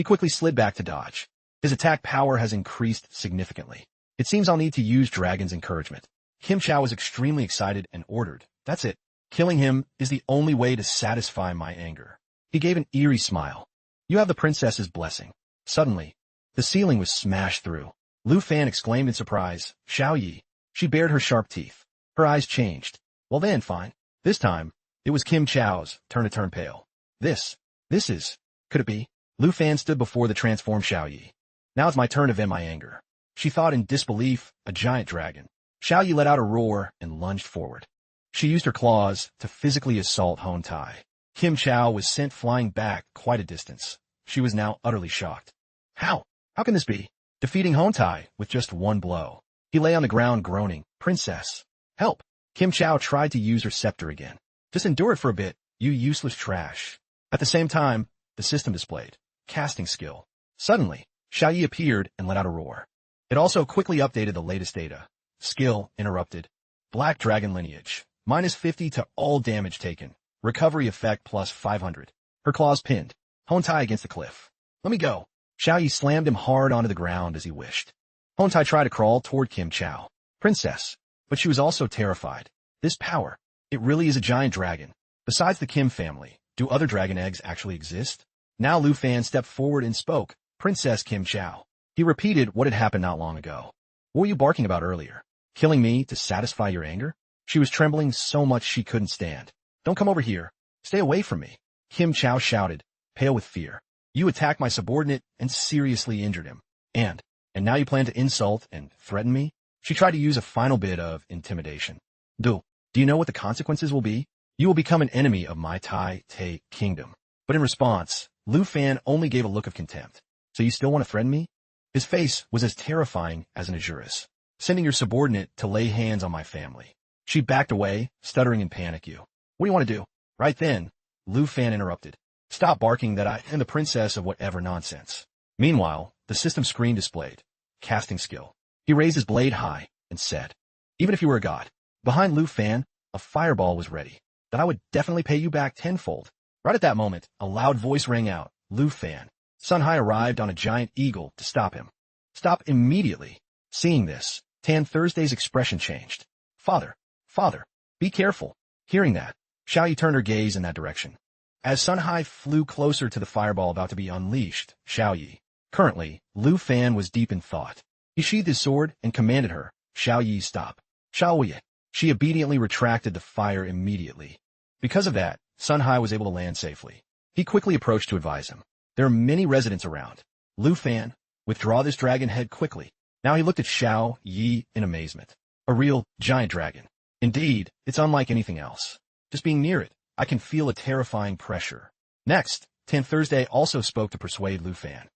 He quickly slid back to dodge. His attack power has increased significantly. It seems I'll need to use Dragon's encouragement. Kim Chao was extremely excited and ordered. That's it. Killing him is the only way to satisfy my anger. He gave an eerie smile. You have the princess's blessing. Suddenly, the ceiling was smashed through. Lu Fan exclaimed in surprise, Xiao Yi. She bared her sharp teeth. Her eyes changed. Well then, fine. This time, it was Kim Chao's turn to turn pale. This is, could it be? Lu Fan stood before the transformed Xiao Yi. Now it's my turn to vent my anger. She thought in disbelief, a giant dragon. Xiao Yi let out a roar and lunged forward. She used her claws to physically assault Hontai. Kim Chao was sent flying back quite a distance. She was now utterly shocked. How? How can this be? Defeating Hontai with just one blow. He lay on the ground groaning, Princess, help. Kim Chao tried to use her scepter again. Just endure it for a bit, you useless trash. At the same time, the system displayed casting skill. Suddenly, Xiao Yi appeared and let out a roar. It also quickly updated the latest data. Skill interrupted. Black Dragon Lineage. -50 to all damage taken. Recovery effect plus 500. Her claws pinned. Hontai against the cliff. Let me go. Xiao Yi slammed him hard onto the ground as he wished. Hontai tried to crawl toward Kim Chao. Princess. But she was also terrified. This power. It really is a giant dragon. Besides the Kim family, do other dragon eggs actually exist? Now Lu Fan stepped forward and spoke. Princess Kim Chao. He repeated what had happened not long ago. What were you barking about earlier? Killing me to satisfy your anger? She was trembling so much she couldn't stand. Don't come over here. Stay away from me. Kim Chao shouted, pale with fear. You attacked my subordinate and seriously injured him. And now you plan to insult and threaten me? She tried to use a final bit of intimidation. Do you know what the consequences will be? You will become an enemy of my Tai Te kingdom. But in response, Lu Fan only gave a look of contempt. So you still want to threaten me? His face was as terrifying as an Ajuris. Sending your subordinate to lay hands on my family. She backed away, stuttering in panic. You. What do you want to do? Right then, Lu Fan interrupted. Stop barking that I am the princess of whatever nonsense. Meanwhile, the system screen displayed. Casting skill. He raised his blade high and said, even if you were a god. Behind Lu Fan, a fireball was ready. That I would definitely pay you back tenfold. Right at that moment, a loud voice rang out, Lu Fan. Sun Hai arrived on a giant eagle to stop him. Stop immediately. Seeing this, Tan Thursday's expression changed. Father, father, be careful. Hearing that, Xiao Yi turned her gaze in that direction. As Sun Hai flew closer to the fireball about to be unleashed, Xiao Yi. Currently, Lu Fan was deep in thought. He sheathed his sword and commanded her, Xiao Yi, stop. Xiao Yi. She obediently retracted the fire immediately. Because of that, Sun Hai was able to land safely. He quickly approached to advise him. There are many residents around. Lu Fan, withdraw this dragon head quickly. Now he looked at Xiao Yi in amazement. A real giant dragon. Indeed, it's unlike anything else. Just being near it, I can feel a terrifying pressure. Next, Tan Thursday also spoke to persuade Lu Fan.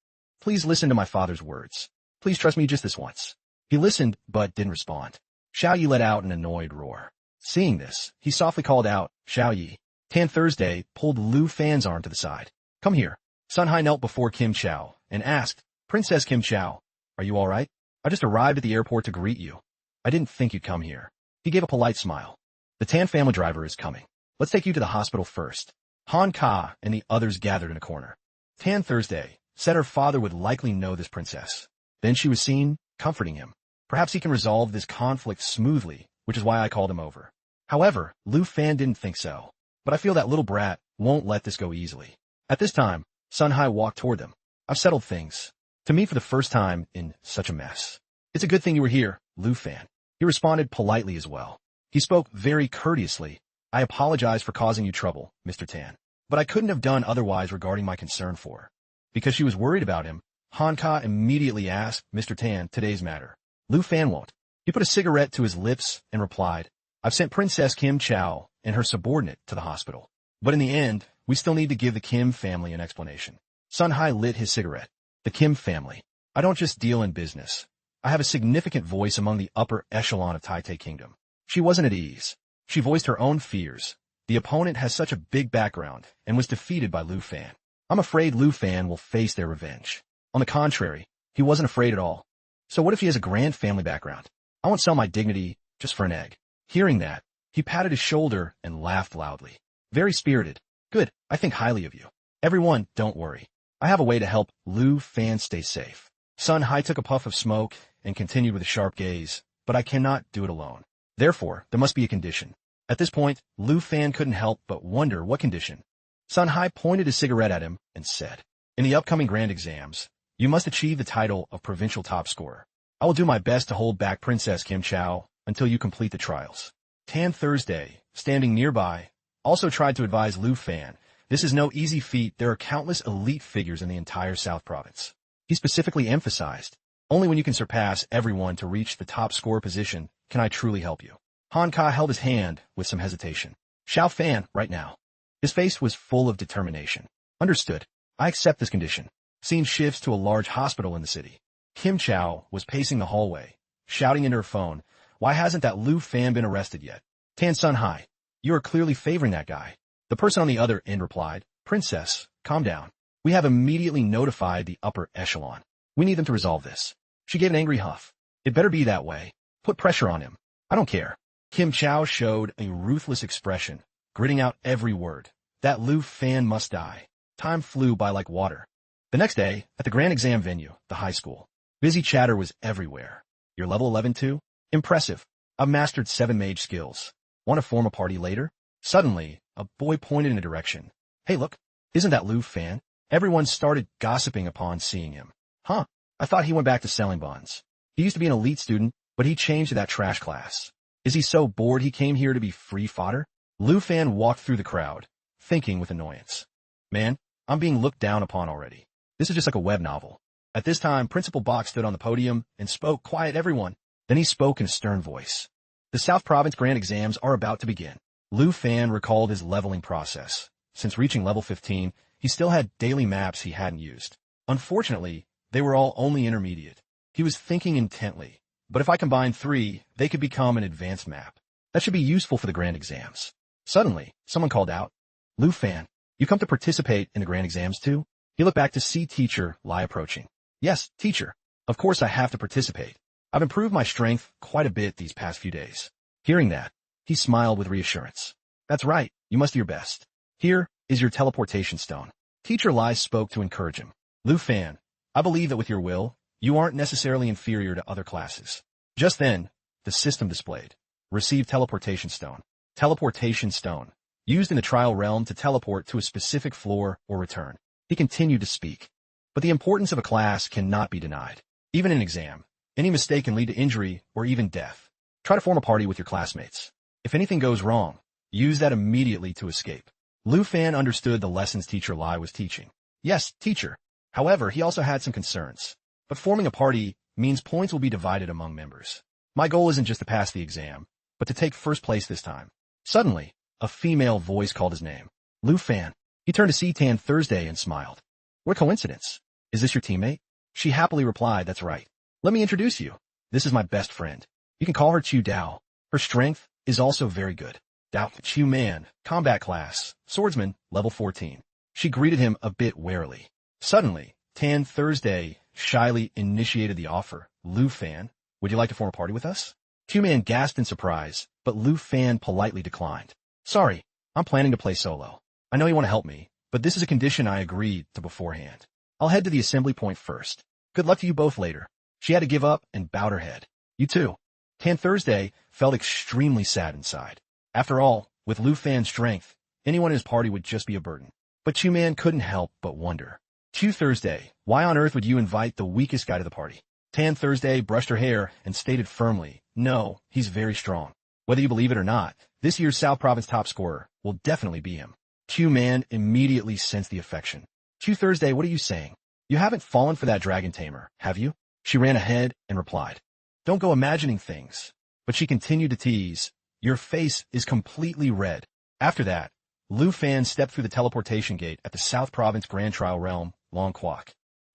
Please listen to my father's words. Please trust me just this once. He listened, but didn't respond. Xiao Yi let out an annoyed roar. Seeing this, he softly called out, Xiao Yi. Tan Thursday pulled Lu Fan's arm to the side. Come here. Sun Hai knelt before Kim Chao and asked, Princess Kim Chao, are you all right? I just arrived at the airport to greet you. I didn't think you'd come here. He gave a polite smile. The Tan family driver is coming. Let's take you to the hospital first. Han Ka and the others gathered in a corner. Tan Thursday said her father would likely know this princess. Then she was seen comforting him. Perhaps he can resolve this conflict smoothly, which is why I called him over. However, Lu Fan didn't think so. But I feel that little brat won't let this go easily. At this time, Sun Hai walked toward them. I've settled things. To me for the first time in such a mess. It's a good thing you were here, Lu Fan. He responded politely as well. He spoke very courteously. I apologize for causing you trouble, Mr. Tan. But I couldn't have done otherwise regarding my concern for her. Because she was worried about him, Han Ka immediately asked Mr. Tan today's matter. Lu Fan won't. He put a cigarette to his lips and replied, I've sent Princess Kim Chao and her subordinate to the hospital. But in the end, we still need to give the Kim family an explanation. Sun Hai lit his cigarette. The Kim family. I don't just deal in business. I have a significant voice among the upper echelon of Taite Kingdom. She wasn't at ease. She voiced her own fears. The opponent has such a big background and was defeated by Lu Fan. I'm afraid Lu Fan will face their revenge. On the contrary, he wasn't afraid at all. So what if he has a grand family background? I won't sell my dignity just for an egg. Hearing that, he patted his shoulder and laughed loudly. Very spirited. Good, I think highly of you. Everyone, don't worry. I have a way to help Lu Fan stay safe. Sun Hai took a puff of smoke and continued with a sharp gaze, but I cannot do it alone. Therefore, there must be a condition. At this point, Lu Fan couldn't help but wonder what condition. Sun Hai pointed his cigarette at him and said, in the upcoming grand exams, you must achieve the title of provincial top scorer. I will do my best to hold back Princess Kim Chao until you complete the trials. Tan Thursday, standing nearby, also tried to advise Lu Fan. This is no easy feat. There are countless elite figures in the entire South Province. He specifically emphasized, only when you can surpass everyone to reach the top scorer position can I truly help you. Han Ka held his hand with some hesitation. Xiao Fan, right now. His face was full of determination. Understood. I accept this condition. Scene shifts to a large hospital in the city. Kim Chao was pacing the hallway, shouting into her phone, why hasn't that Lu Fan been arrested yet? Tan Sun Hai, you are clearly favoring that guy. The person on the other end replied, Princess, calm down. We have immediately notified the upper echelon. We need them to resolve this. She gave an angry huff. It better be that way. Put pressure on him. I don't care. Kim Chao showed a ruthless expression, gritting out every word. That Lu Fan must die. Time flew by like water. The next day, at the grand exam venue, the high school, busy chatter was everywhere. You're level 11 too? Impressive. I've mastered 7 mage skills. Want to form a party later? Suddenly, a boy pointed in a direction. Hey look, isn't that Lu Fan? Everyone started gossiping upon seeing him. Huh, I thought he went back to selling bonds. He used to be an elite student, but he changed to that trash class. Is he so bored he came here to be free fodder? Lu Fan walked through the crowd, thinking with annoyance. Man, I'm being looked down upon already. This is just like a web novel. At this time, Principal Bach stood on the podium and spoke, quiet everyone. Then he spoke in a stern voice. The South Province grand exams are about to begin. Lu Fan recalled his leveling process. Since reaching level 15, he still had daily maps he hadn't used. Unfortunately, they were all only intermediate. He was thinking intently. But if I combine 3, they could become an advanced map. That should be useful for the grand exams. Suddenly, someone called out, Lu Fan, you come to participate in the grand exams too? He looked back to see teacher Lai approaching. Yes, teacher. Of course I have to participate. I've improved my strength quite a bit these past few days. Hearing that, he smiled with reassurance. That's right, you must do your best. Here, is your teleportation stone. Teacher Lai spoke to encourage him. Lu Fan, I believe that with your will, you aren't necessarily inferior to other classes. Just then, the system displayed. Receive teleportation stone. Teleportation stone. Used in the trial realm to teleport to a specific floor or return. He continued to speak. But the importance of a class cannot be denied. Even in an exam, any mistake can lead to injury or even death. Try to form a party with your classmates. If anything goes wrong, use that immediately to escape. Lu Fan understood the lessons Teacher Lai was teaching. Yes, teacher. However, he also had some concerns. But forming a party means points will be divided among members. My goal isn't just to pass the exam, but to take first place this time. Suddenly, a female voice called his name. Lu Fan. He turned to see Tan Thursday and smiled. What a coincidence. Is this your teammate? She happily replied, that's right. Let me introduce you. This is my best friend. You can call her Chu Dao. Her strength is also very good. Dao Chu Man, combat class, swordsman, level 14. She greeted him a bit warily. Suddenly, Tan Thursday shyly initiated the offer. Lu Fan, would you like to form a party with us? Chu Man gasped in surprise, but Lu Fan politely declined. Sorry, I'm planning to play solo. I know you want to help me, but this is a condition I agreed to beforehand. I'll head to the assembly point first. Good luck to you both later. She had to give up and bowed her head. You too. Tan Thursday felt extremely sad inside. After all, with Lu Fan's strength, anyone in his party would just be a burden. But Chu Man couldn't help but wonder. Chu Thursday, why on earth would you invite the weakest guy to the party? Tan Thursday brushed her hair and stated firmly, no, he's very strong. Whether you believe it or not, this year's South Province top scorer will definitely be him. Chu Man immediately sensed the affection. Chu Thursday, what are you saying? You haven't fallen for that dragon tamer, have you? She ran ahead and replied. Don't go imagining things. But she continued to tease. Your face is completely red. After that, Lu Fan stepped through the teleportation gate at the South Province Grand Trial Realm, Long Kwok.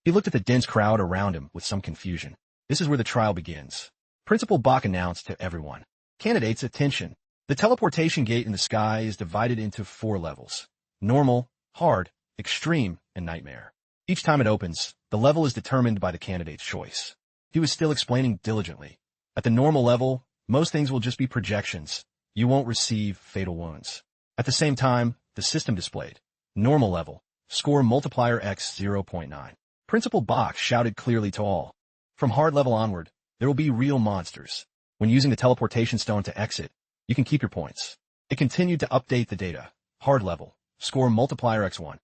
He looked at the dense crowd around him with some confusion. This is where the trial begins. Principal Bach announced to everyone. Candidates, attention. The teleportation gate in the sky is divided into 4 levels. Normal, hard, extreme, and nightmare. Each time it opens, the level is determined by the candidate's choice. He was still explaining diligently. At the normal level, most things will just be projections. You won't receive fatal wounds. At the same time, the system displayed. Normal level. Score multiplier x 0.9. Principal Bach shouted clearly to all. From hard level onward, there will be real monsters. When using the teleportation stone to exit, you can keep your points. It continued to update the data. Hard level. Score multiplier x1.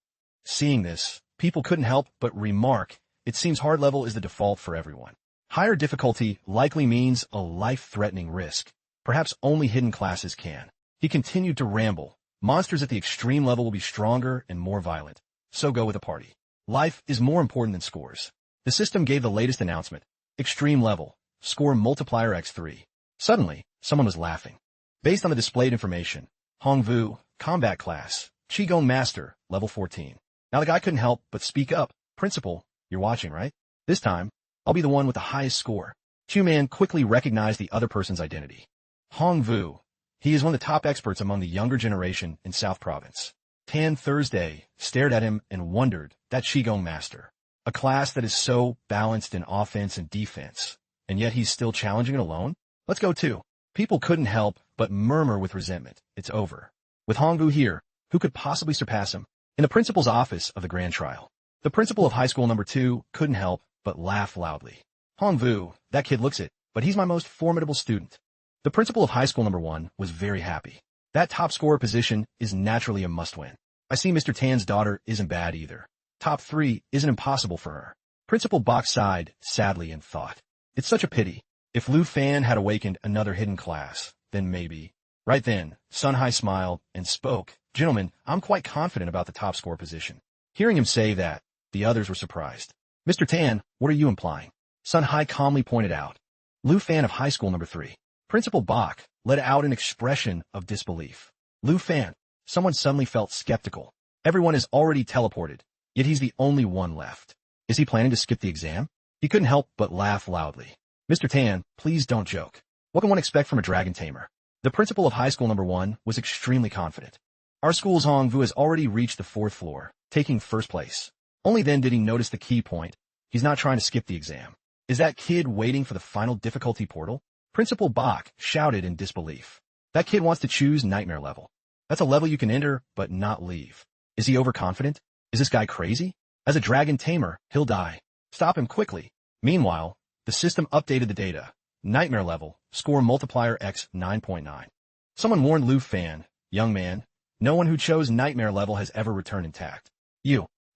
Seeing this, people couldn't help but remark, it seems hard level is the default for everyone. Higher difficulty likely means a life-threatening risk. Perhaps only hidden classes can. He continued to ramble. Monsters at the extreme level will be stronger and more violent. So go with a party. Life is more important than scores. The system gave the latest announcement. Extreme level. Score multiplier x3. Suddenly, someone was laughing. Based on the displayed information, Hong Vu, combat class, Qigong master, level 14. Now the guy couldn't help but speak up. Principal, you're watching, right? This time, I'll be the one with the highest score. Chu Man quickly recognized the other person's identity. Hong Vu. He is one of the top experts among the younger generation in South Province. Tan Thursday stared at him and wondered, that Qigong master. A class that is so balanced in offense and defense, and yet he's still challenging it alone? Let's go too. People couldn't help but murmur with resentment. It's over. With Hong Vu here, who could possibly surpass him? In the principal's office of the grand trial, the principal of high school number 2 couldn't help but laugh loudly. Hong Vu, that kid looks it, but he's my most formidable student. The principal of high school number 1 was very happy. That top scorer position is naturally a must-win. I see Mr. Tan's daughter isn't bad either. Top 3 isn't impossible for her. Principal Bach sighed sadly and thought, it's such a pity. If Lu Fan had awakened another hidden class, then maybe. Right then, Sun Hai smiled and spoke. Gentlemen, I'm quite confident about the top score position. Hearing him say that, the others were surprised. Mr. Tan, what are you implying? Sun Hai calmly pointed out. Lu Fan of high school number 3. Principal Bach let out an expression of disbelief. Lu Fan, someone suddenly felt skeptical. Everyone is already teleported, yet he's the only one left. Is he planning to skip the exam? He couldn't help but laugh loudly. Mr. Tan, please don't joke. What can one expect from a dragon tamer? The principal of high school number 1 was extremely confident. Our school's Hong Vu has already reached the 4th floor, taking first place. Only then did he notice the key point. He's not trying to skip the exam. Is that kid waiting for the final difficulty portal? Principal Bach shouted in disbelief. That kid wants to choose nightmare level. That's a level you can enter, but not leave. Is he overconfident? Is this guy crazy? As a dragon tamer, he'll die. Stop him quickly. Meanwhile, the system updated the data. Nightmare level, score multiplier x 9.9. Someone warned Lu Fan, young man, no one who chose nightmare level has ever returned intact.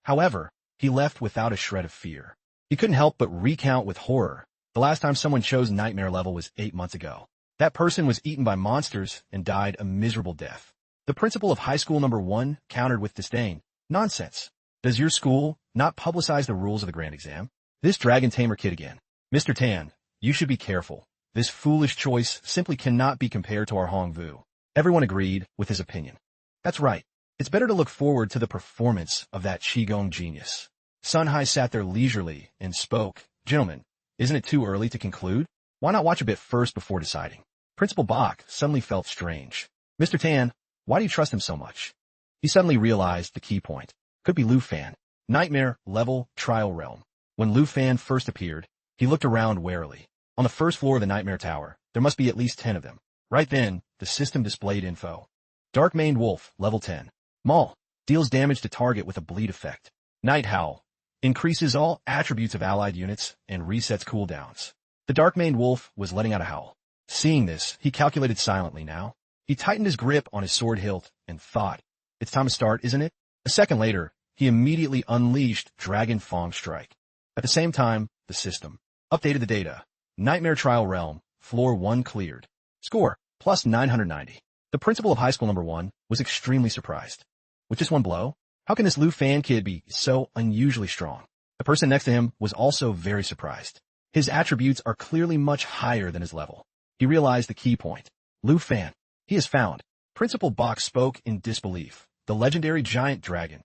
However, he left without a shred of fear. He couldn't help but recount with horror. The last time someone chose nightmare level was 8 months ago. That person was eaten by monsters and died a miserable death. The principal of high school number 1 countered with disdain. Nonsense. Does your school not publicize the rules of the grand exam? This dragon tamer kid again. Mr. Tan, you should be careful. This foolish choice simply cannot be compared to our Hong Vu. Everyone agreed with his opinion. That's right. It's better to look forward to the performance of that Qigong genius. Sun Hai sat there leisurely and spoke. Gentlemen, isn't it too early to conclude? Why not watch a bit first before deciding? Principal Bach suddenly felt strange. Mr. Tan, why do you trust him so much? He suddenly realized the key point. Could be Lu Fan. Nightmare level trial realm. When Lu Fan first appeared, he looked around warily. On the first floor of the Nightmare Tower, there must be at least 10 of them. Right then, the system displayed info. Dark-maned wolf, level 10. Maul, deals damage to target with a bleed effect. Night Howl, increases all attributes of allied units and resets cooldowns. The dark-maned wolf was letting out a howl. Seeing this, he calculated silently now. He tightened his grip on his sword hilt and thought, it's time to start, isn't it? A second later, he immediately unleashed Dragon Fong Strike. At the same time, the system updated the data. Nightmare Trial Realm, floor 1 cleared. Score, plus 990. The principal of high school number 1 was extremely surprised. With just one blow? How can this Lu Fan kid be so unusually strong? The person next to him was also very surprised. His attributes are clearly much higher than his level. He realized the key point. Lu Fan. He is found. Principal Bach spoke in disbelief. The legendary giant dragon.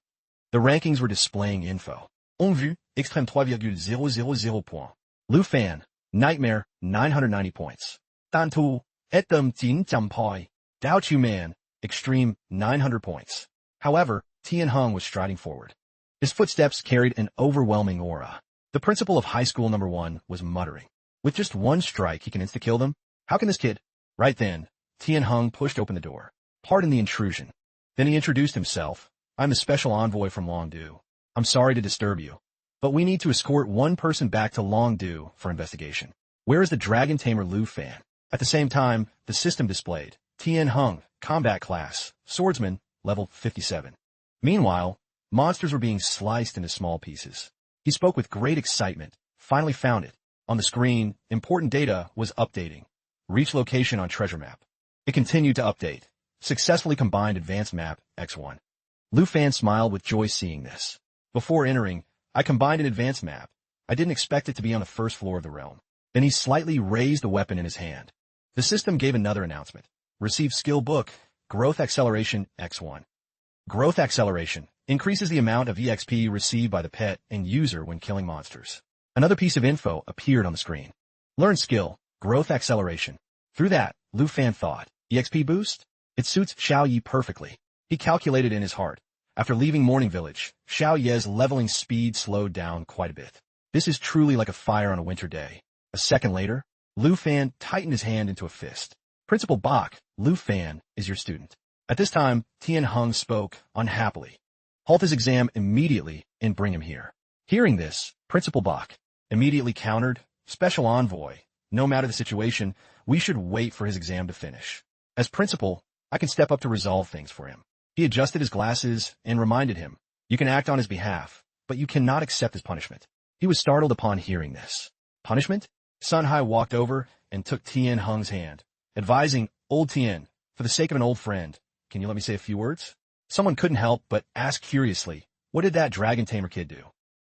The rankings were displaying info. En vue, extrême 3,000 points. Lu Fan. Nightmare, 990 points. Tantu, etum tin champai. Dao Chu Man, extreme, 900 points. However, Tien Hung was striding forward. His footsteps carried an overwhelming aura. The principal of high school number 1 was muttering. With just one strike, he can insta-kill them? How can this kid? Right then, Tien Hung pushed open the door. Pardon the intrusion. Then he introduced himself. I'm the special envoy from Longdu. I'm sorry to disturb you, but we need to escort one person back to Longdu for investigation. Where is the dragon tamer Lu Fan? At the same time, the system displayed. Tien Hung, combat class, swordsman, level 57. Meanwhile, monsters were being sliced into small pieces. He spoke with great excitement, finally found it. On the screen, important data was updating. Reach location on treasure map. It continued to update. Successfully combined advanced map, X1. Lu Fan smiled with joy seeing this. Before entering, I combined an advanced map. I didn't expect it to be on the first floor of the realm. Then he slightly raised the weapon in his hand. The system gave another announcement. Receive skill book, Growth Acceleration, X1. Growth Acceleration increases the amount of EXP received by the pet and user when killing monsters. Another piece of info appeared on the screen. Learn skill, Growth Acceleration. Through that, Lu Fan thought, EXP boost? It suits Xiao Yi perfectly. He calculated in his heart. After leaving Morning Village, Xiao Ye's leveling speed slowed down quite a bit. This is truly like a fire on a winter day. A second later, Lu Fan tightened his hand into a fist. Principal Bach, Lu Fan is your student. At this time, Tien Hung spoke unhappily. Halt his exam immediately and bring him here. Hearing this, Principal Bach immediately countered, Special Envoy, no matter the situation, we should wait for his exam to finish. As principal, I can step up to resolve things for him. He adjusted his glasses and reminded him, you can act on his behalf, but you cannot accept his punishment. He was startled upon hearing this. Punishment? Sun Hai walked over and took Tien Hung's hand, advising, Old Tien, for the sake of an old friend, can you let me say a few words? Someone couldn't help but ask curiously, what did that dragon tamer kid do?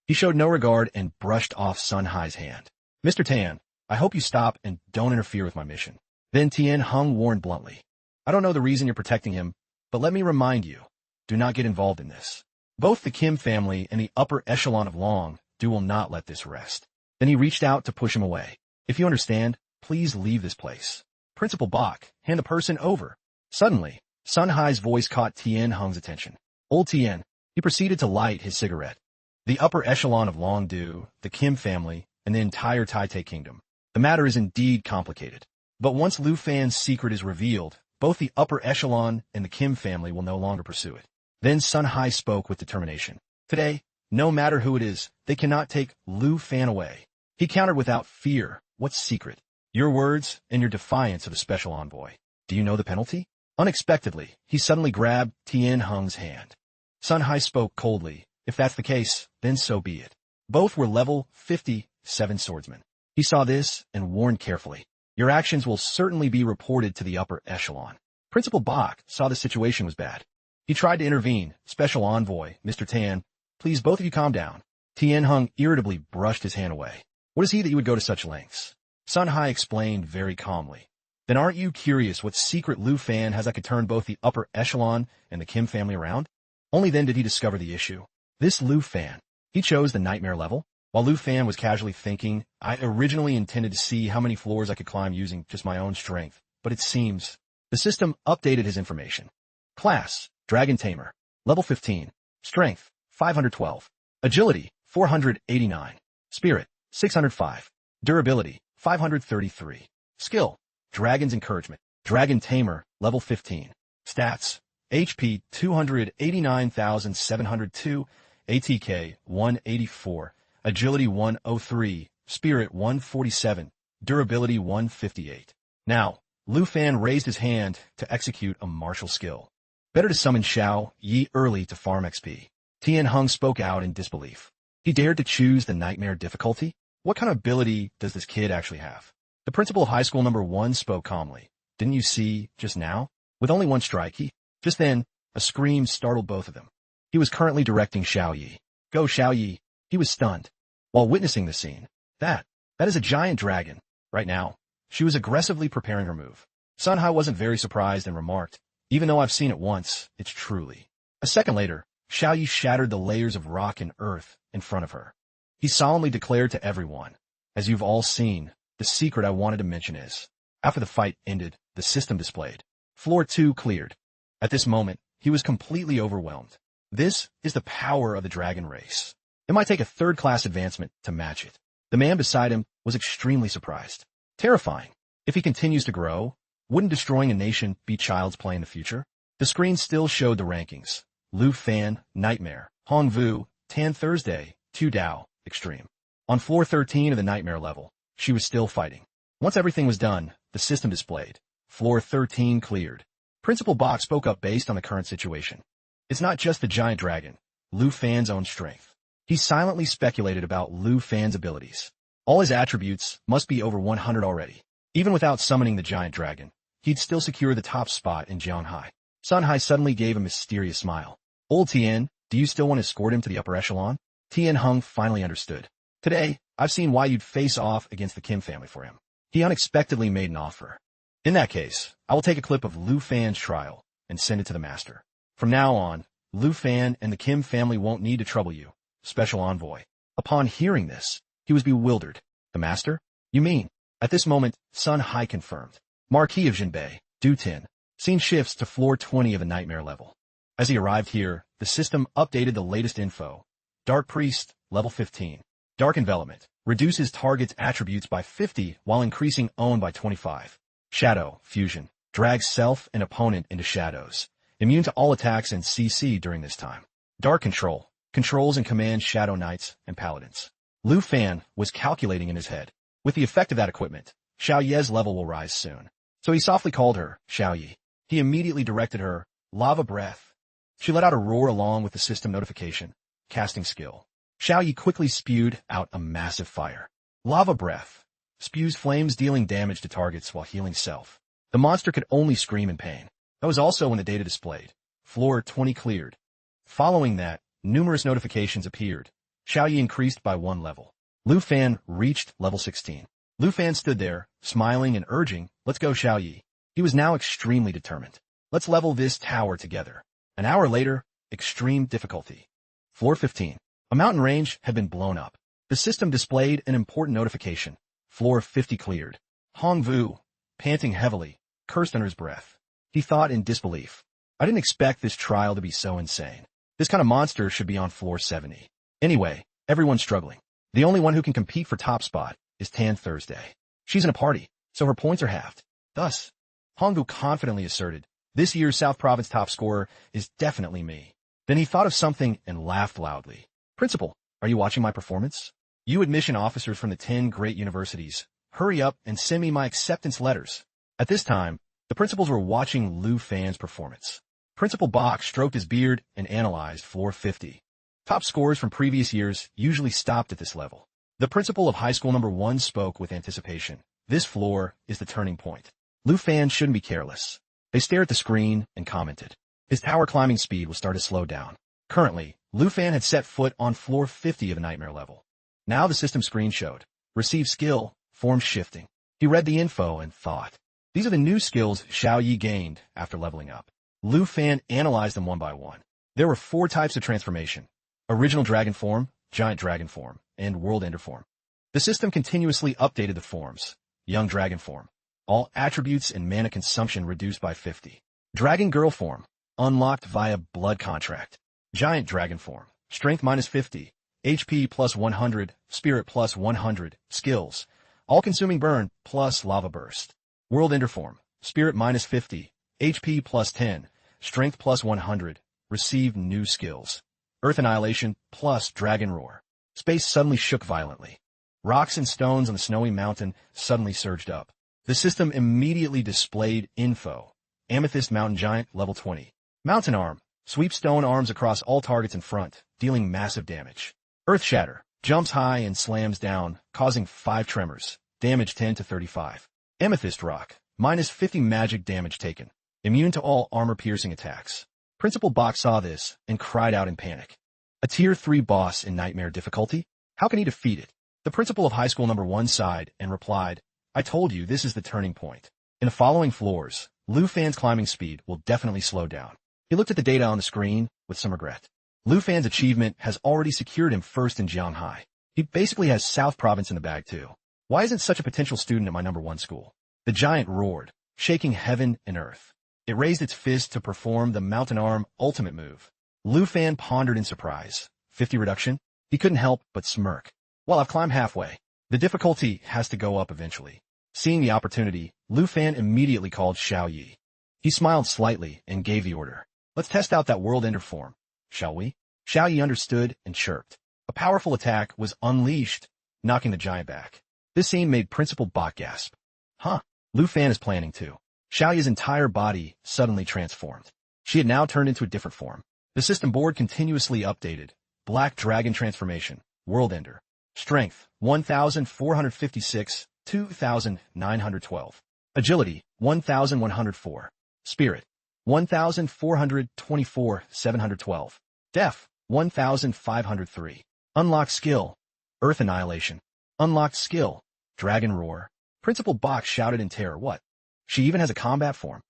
He showed no regard and brushed off Sun Hai's hand. Mr. Tan, I hope you stop and don't interfere with my mission. Then Tien Hung warned bluntly. I don't know the reason you're protecting him, but let me remind you, do not get involved in this. Both the Kim family and the upper echelon of Longdu will not let this rest. Then he reached out to push him away. If you understand, please leave this place. Principal Bach, hand the person over. Suddenly, Sun Hai's voice caught Tien Hung's attention. Old Tien, he proceeded to light his cigarette. The upper echelon of Longdu, the Kim family, and the entire Taite kingdom. The matter is indeed complicated. But once Lu Fan's secret is revealed, both the upper echelon and the Kim family will no longer pursue it. Then Sun Hai spoke with determination. Today, no matter who it is, they cannot take Lu Fan away. He countered without fear. What's secret? Your words and your defiance of the special envoy. Do you know the penalty? Unexpectedly, he suddenly grabbed Tien Hung's hand. Sun Hai spoke coldly. If that's the case, then so be it. Both were level 57 swordsmen. He saw this and warned carefully. Your actions will certainly be reported to the upper echelon. Principal Bach saw the situation was bad. He tried to intervene. Special envoy, Mr. Tan, please both of you calm down. Tien Hung irritably brushed his hand away. What is he that you would go to such lengths? Sun Hai explained very calmly. Then aren't you curious what secret Lu Fan has that could turn both the upper echelon and the Kim family around? Only then did he discover the issue. This Lu Fan. He chose the nightmare level. While Lu Fan was casually thinking, I originally intended to see how many floors I could climb using just my own strength, but it seems the system updated his information. Class, Dragon Tamer. Level 15. Strength, 512. Agility, 489. Spirit, 605. Durability, 533. Skill, Dragon's Encouragement. Dragon Tamer, level 15. Stats, HP 289,702, ATK 184, Agility 103, Spirit 147, Durability 158. Now, Lu Fan raised his hand to execute a martial skill. Better to summon Xiao Yi early to farm XP. Tien Hung spoke out in disbelief. He dared to choose the nightmare difficulty? What kind of ability does this kid actually have? The principal of high school number 1 spoke calmly. Didn't you see, just now? With only one strike, Just then, a scream startled both of them. He was currently directing Xiao Yi. Go, Xiao Yi. He was stunned. While witnessing the scene, that is a giant dragon. Right now, she was aggressively preparing her move. Sun Hai wasn't very surprised and remarked, even though I've seen it once, it's truly. A second later, Xiao Yi shattered the layers of rock and earth in front of her. He solemnly declared to everyone, as you've all seen, the secret I wanted to mention is, after the fight ended, the system displayed. Floor 2 cleared. At this moment, he was completely overwhelmed. This is the power of the dragon race. It might take a third-class advancement to match it. The man beside him was extremely surprised. Terrifying. If he continues to grow, wouldn't destroying a nation be child's play in the future? The screen still showed the rankings. Lu Fan, Nightmare. Hong Vu, Tan Thursday, Tu Dao, Extreme. On floor 13 of the Nightmare level, she was still fighting. Once everything was done, the system displayed. Floor 13 cleared. Principal Bach spoke up based on the current situation. It's not just the giant dragon, Lu Fan's own strength. He silently speculated about Lu Fan's abilities. All his attributes must be over 100 already. Even without summoning the giant dragon, he'd still secure the top spot in Jianghai. Sun Hai suddenly gave a mysterious smile. Old Tien, do you still want to escort him to the upper echelon? Tien Hung finally understood. Today, I've seen why you'd face off against the Kim family for him. He unexpectedly made an offer. In that case, I will take a clip of Lu Fan's trial and send it to the master. From now on, Lu Fan and the Kim family won't need to trouble you, Special Envoy. Upon hearing this, he was bewildered. The master? You mean? At this moment, Sun Hai confirmed. Marquis of Jinbei, Du Tin. Scene shifts to floor 20 of the Nightmare level. As he arrived here, the system updated the latest info. Dark Priest, level 15. Dark Envelopment. Reduces target's attributes by 50 while increasing own by 25. Shadow Fusion. Drags self and opponent into shadows. Immune to all attacks and CC during this time. Dark Control. Controls and commands Shadow Knights and Paladins. Lu Fan was calculating in his head. With the effect of that equipment, Xiao Ye's level will rise soon. So he softly called her, Xiao Yi. He immediately directed her, Lava Breath. She let out a roar along with the system notification. Casting skill. Xiao Yi quickly spewed out a massive fire. Lava Breath. Spews flames dealing damage to targets while healing self. The monster could only scream in pain. That was also when the data displayed. Floor 20 cleared. Following that, numerous notifications appeared. Xiao Yi increased by 1 level. Lu Fan reached level 16. Lu Fan stood there, smiling and urging, let's go Xiao Yi. He was now extremely determined. Let's level this tower together. An hour later, extreme difficulty. Floor 15. A mountain range had been blown up. The system displayed an important notification. Floor 50 cleared. Hong Vu, panting heavily, cursed under his breath. He thought in disbelief. I didn't expect this trial to be so insane. This kind of monster should be on floor 70. Anyway, everyone's struggling. The only one who can compete for top spot is Tan Thursday. She's in a party, so her points are halved. Thus, Hongvu confidently asserted, this year's South Province top scorer is definitely me. Then he thought of something and laughed loudly. Principal, are you watching my performance? You admission officers from the 10 great universities, hurry up and send me my acceptance letters. At this time, the principals were watching Lu Fan's performance. Principal Bach stroked his beard and analyzed floor 50. Top scores from previous years usually stopped at this level. The principal of high school number 1 spoke with anticipation. This floor is the turning point. Lu Fan shouldn't be careless. They stared at the screen and commented. His tower climbing speed was starting to slow down. Currently, Lu Fan had set foot on floor 50 of a nightmare level. Now the system screen showed. Receive skill, form shifting. He read the info and thought. These are the new skills Xiao Yi gained after leveling up. Lu Fan analyzed them one by one. There were 4 types of transformation. Original dragon form, giant dragon form, and world ender form. The system continuously updated the forms. Young dragon form. All attributes and mana consumption reduced by 50. Dragon girl form. Unlocked via blood contract. Giant dragon form. Strength minus 50. HP plus 100. Spirit plus 100. Skills. All-consuming burn plus lava burst. World ender form. Spirit minus 50. HP plus 10. Strength plus 100. Receive new skills. Earth annihilation plus dragon roar. Space suddenly shook violently. Rocks and stones on the snowy mountain suddenly surged up. The system immediately displayed info. Amethyst mountain giant level 20. Mountain arm. Sweep stone arms across all targets in front, dealing massive damage. Earth shatter. Jumps high and slams down, causing 5 tremors. Damage 10 to 35. Amethyst rock. Minus 50 magic damage taken. Immune to all armor-piercing attacks. Principal Bach saw this and cried out in panic. A tier 3 boss in nightmare difficulty? How can he defeat it? The principal of high school number 1 sighed and replied, I told you this is the turning point. In the following floors, Lu Fan's climbing speed will definitely slow down. He looked at the data on the screen with some regret. Lu Fan's achievement has already secured him first in Jianghai. He basically has South Province in the bag too. Why isn't such a potential student at my number 1 school? The giant roared, shaking heaven and earth. It raised its fist to perform the Mountain Arm ultimate move. Lu Fan pondered in surprise. 50 reduction? He couldn't help but smirk. Well, I've climbed halfway. The difficulty has to go up eventually. Seeing the opportunity, Lu Fan immediately called Xiao Yi. He smiled slightly and gave the order. Let's test out that world ender form, shall we? Xiao Yi understood and chirped. A powerful attack was unleashed, knocking the giant back. This scene made Principal Bach gasp. Huh, Lu Fan is planning too. Xiao Yi's entire body suddenly transformed. She had now turned into a different form. The system board continuously updated. Black Dragon Transformation, World Ender. Strength, 1,456, 2,912. Agility, 1,104. Spirit, 1,424, 712. Def, 1,503. Unlocked skill, Earth Annihilation. Unlocked skill, Dragon Roar. Principal Bach shouted in terror, what? She even has a combat form.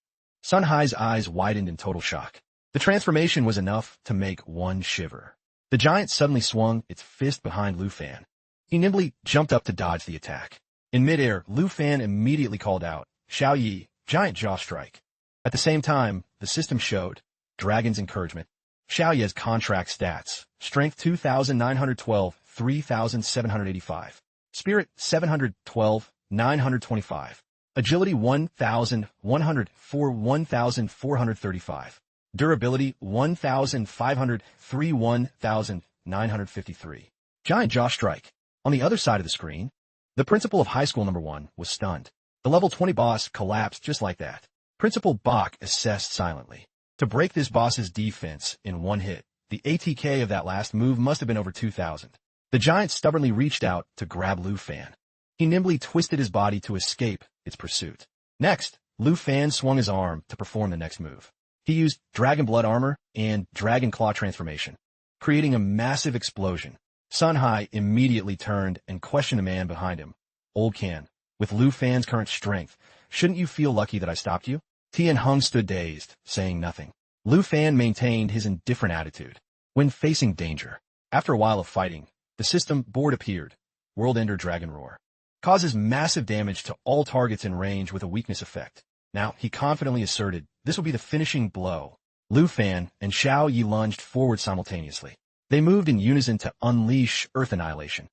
Sun Hai's eyes widened in total shock. The transformation was enough to make one shiver. The giant suddenly swung its fist behind Lu Fan. He nimbly jumped up to dodge the attack. In midair, Lu Fan immediately called out, Xiao Yi, giant jaw strike. At the same time, the system showed, Dragon's Encouragement. Xiao Yi has contract stats, Strength 2,912, 3,785. Spirit 712, 925. Agility 1,104, 1,435. Durability 1,503, 1,953. Giant jaw strike. On the other side of the screen, the principal of high school number 1 was stunned. The level 20 boss collapsed just like that. Principal Bach assessed silently. To break this boss's defense in one hit, the ATK of that last move must have been over 2,000. The giant stubbornly reached out to grab Lu Fan. He nimbly twisted his body to escape its pursuit. Next, Lu Fan swung his arm to perform the next move. He used Dragon Blood Armor and Dragon Claw Transformation, creating a massive explosion. Sun Hai immediately turned and questioned the man behind him. Old Can, with Lu Fan's current strength, shouldn't you feel lucky that I stopped you? Tien Hung stood dazed, saying nothing. Lu Fan maintained his indifferent attitude. When facing danger, after a while of fighting, the system board appeared. World Ender Dragon Roar. Causes massive damage to all targets in range with a weakness effect. Now, he confidently asserted, this will be the finishing blow. Lu Fan and Xiao Yi lunged forward simultaneously. They moved in unison to unleash Earth Annihilation.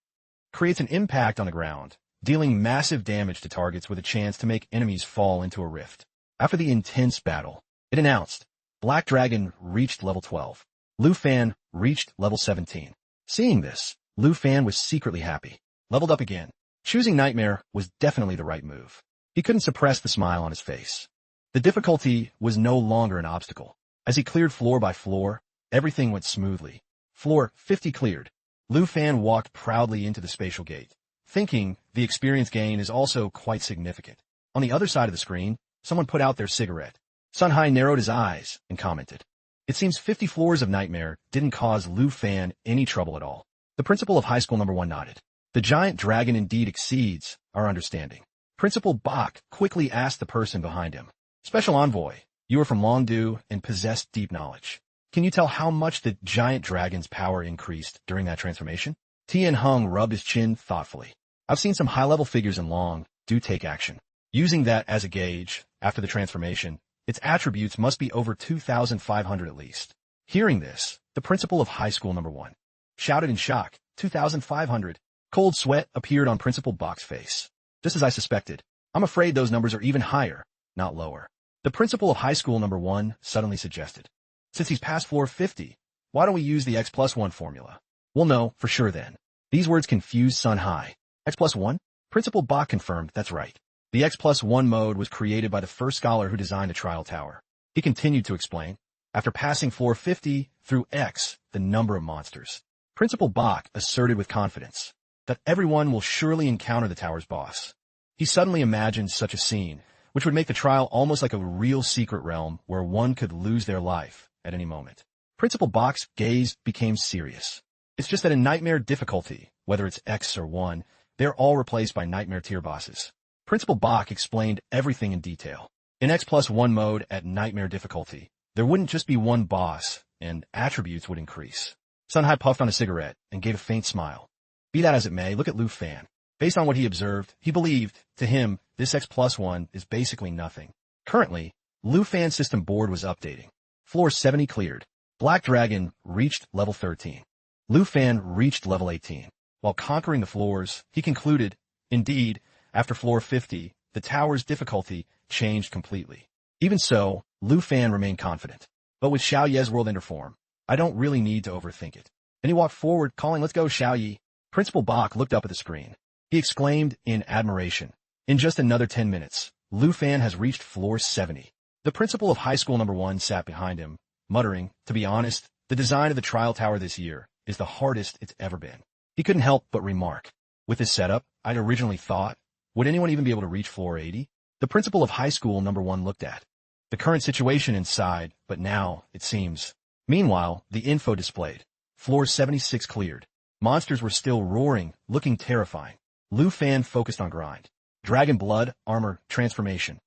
Creates an impact on the ground, dealing massive damage to targets with a chance to make enemies fall into a rift. After the intense battle, it announced, Black Dragon reached level 12. Lu Fan reached level 17. Seeing this, Lu Fan was secretly happy. Leveled up again. Choosing Nightmare was definitely the right move. He couldn't suppress the smile on his face. The difficulty was no longer an obstacle. As he cleared floor by floor, everything went smoothly. Floor 50 cleared. Lu Fan walked proudly into the spatial gate, thinking the experience gain is also quite significant. On the other side of the screen, someone put out their cigarette. Sun Hai narrowed his eyes and commented. It seems 50 floors of Nightmare didn't cause Lu Fan any trouble at all. The principal of High School Number 1 nodded. The giant dragon indeed exceeds our understanding. Principal Bach quickly asked the person behind him. Special Envoy, you are from Longdu and possess deep knowledge. Can you tell how much the giant dragon's power increased during that transformation? Tien Hung rubbed his chin thoughtfully. I've seen some high-level figures in Long do take action. Using that as a gauge, after the transformation, its attributes must be over 2,500 at least. Hearing this, the principal of High School Number 1 shouted in shock, 2,500. Cold sweat appeared on Principal Bach's face. Just as I suspected, I'm afraid those numbers are even higher, not lower. The principal of High School Number 1 suddenly suggested. Since he's past floor 50, why don't we use the X+1 formula? We'll know for sure then. These words confused Sun Hai. X+1? Principal Bach confirmed that's right. The X+1 mode was created by the first scholar who designed a trial tower. He continued to explain. After passing floor 50 through X, the number of monsters. Principal Bach asserted with confidence that everyone will surely encounter the tower's boss. He suddenly imagined such a scene, which would make the trial almost like a real secret realm where one could lose their life at any moment. Principal Bach's gaze became serious. It's just that in Nightmare difficulty, whether it's X or 1, they're all replaced by Nightmare tier bosses. Principal Bach explained everything in detail. In X+1 mode at Nightmare difficulty, there wouldn't just be one boss, and attributes would increase. Sun Hai puffed on a cigarette and gave a faint smile. Be that as it may, look at Lu Fan. Based on what he observed, he believed, to him, this X+1 is basically nothing. Currently, Lu Fan's system board was updating. Floor 70 cleared. Black Dragon reached level 13. Lu Fan reached level 18. While conquering the floors, he concluded, indeed, after floor 50, the tower's difficulty changed completely. Even so, Lu Fan remained confident. But with Xiao Ye's world ender form, I don't really need to overthink it. And he walked forward, calling, let's go, Xiao Ye. Principal Bach looked up at the screen. He exclaimed in admiration. In just another 10 minutes, Lu Fan has reached floor 70. The principal of High School Number 1 sat behind him, muttering, to be honest, the design of the trial tower this year is the hardest it's ever been. He couldn't help but remark. With this setup, I'd originally thought, would anyone even be able to reach floor 80? The principal of High School Number 1 looked at the current situation inside, but now, it seems. Meanwhile, the info displayed. Floor 76 cleared. Monsters were still roaring, looking terrifying. Lu Fan focused on grind. Dragon blood, armor, transformation.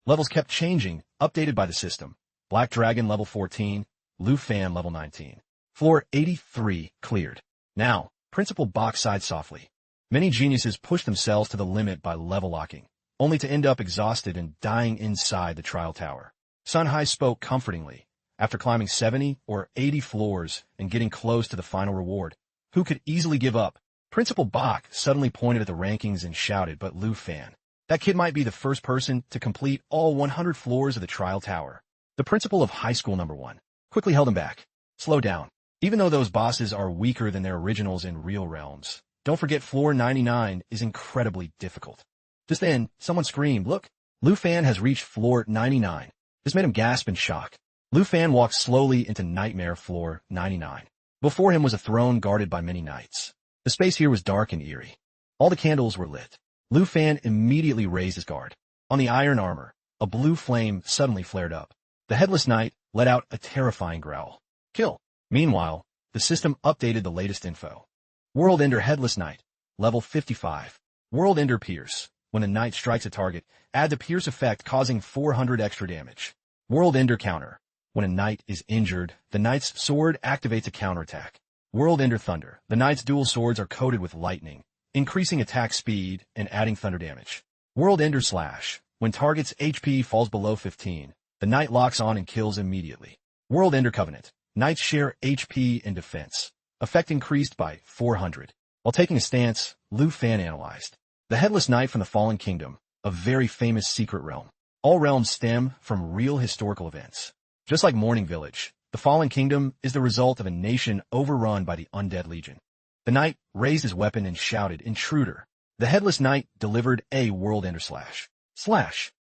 Levels kept changing, updated by the system. Black Dragon level 14, Lu Fan level 19. Floor 83 cleared. Now, Principal Bach sighed softly. Many geniuses push themselves to the limit by level locking, only to end up exhausted and dying inside the trial tower. Sun Hai spoke comfortingly. After climbing 70 or 80 floors and getting close to the final reward, who could easily give up? Principal Bach suddenly pointed at the rankings and shouted, but Lu Fan. That kid might be the first person to complete all 100 floors of the trial tower. The principal of High School Number 1 quickly held him back. Slow down. Even though those bosses are weaker than their originals in real realms, don't forget floor 99 is incredibly difficult. Just then, someone screamed, look, Lu Fan has reached floor 99. This made him gasp in shock. Lu Fan walked slowly into Nightmare floor 99. Before him was a throne guarded by many knights. The space here was dark and eerie. All the candles were lit. Lu Fan immediately raised his guard. On the iron armor, a blue flame suddenly flared up. The headless knight let out a terrifying growl. Kill. Meanwhile, the system updated the latest info. World Ender Headless Knight, level 55. World Ender Pierce. When a knight strikes a target, add the pierce effect causing 400 extra damage. World Ender Counter. When a knight is injured, the knight's sword activates a counterattack. World Ender Thunder. The knight's dual swords are coated with lightning, increasing attack speed and adding thunder damage. World Ender Slash. When target's HP falls below 15, the knight locks on and kills immediately. World Ender Covenant. Knights share HP and defense. Effect increased by 400. While taking a stance, Lu Fan analyzed. The Headless Knight from the Fallen Kingdom, a very famous secret realm. All realms stem from real historical events. Just like Morning Village, The fallen kingdom is the result of a nation overrun by the undead legion. The knight raised his weapon and shouted, "Intruder!" The headless knight delivered a world ender slash.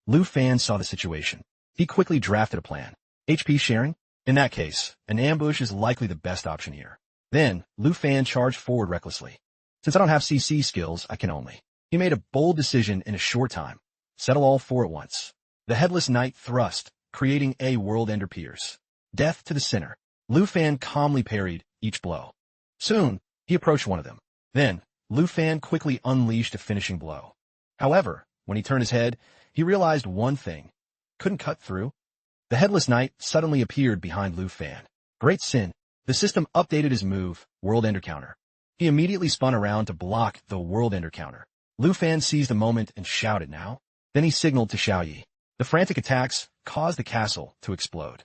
Lu Fan saw the situation. He quickly drafted a plan. HP sharing? In that case, an ambush is likely the best option here. Then, Lu Fan charged forward recklessly. Since I don't have CC skills, I can only. He made a bold decision in a short time. Settle all four at once. The headless knight thrust, creating a world ender pierce. Death to the sinner. Lu Fan calmly parried each blow. Soon, he approached one of them. Then, Lu Fan quickly unleashed a finishing blow. However, when he turned his head, he realized one thing. Couldn't cut through. The headless knight suddenly appeared behind Lu Fan. Great sin. The system updated his move, World Ender Counter. He immediately spun around to block the World Ender Counter. Lu Fan seized the moment and shouted now. Then he signaled to Xiao Yi. The frantic attacks caused the castle to explode.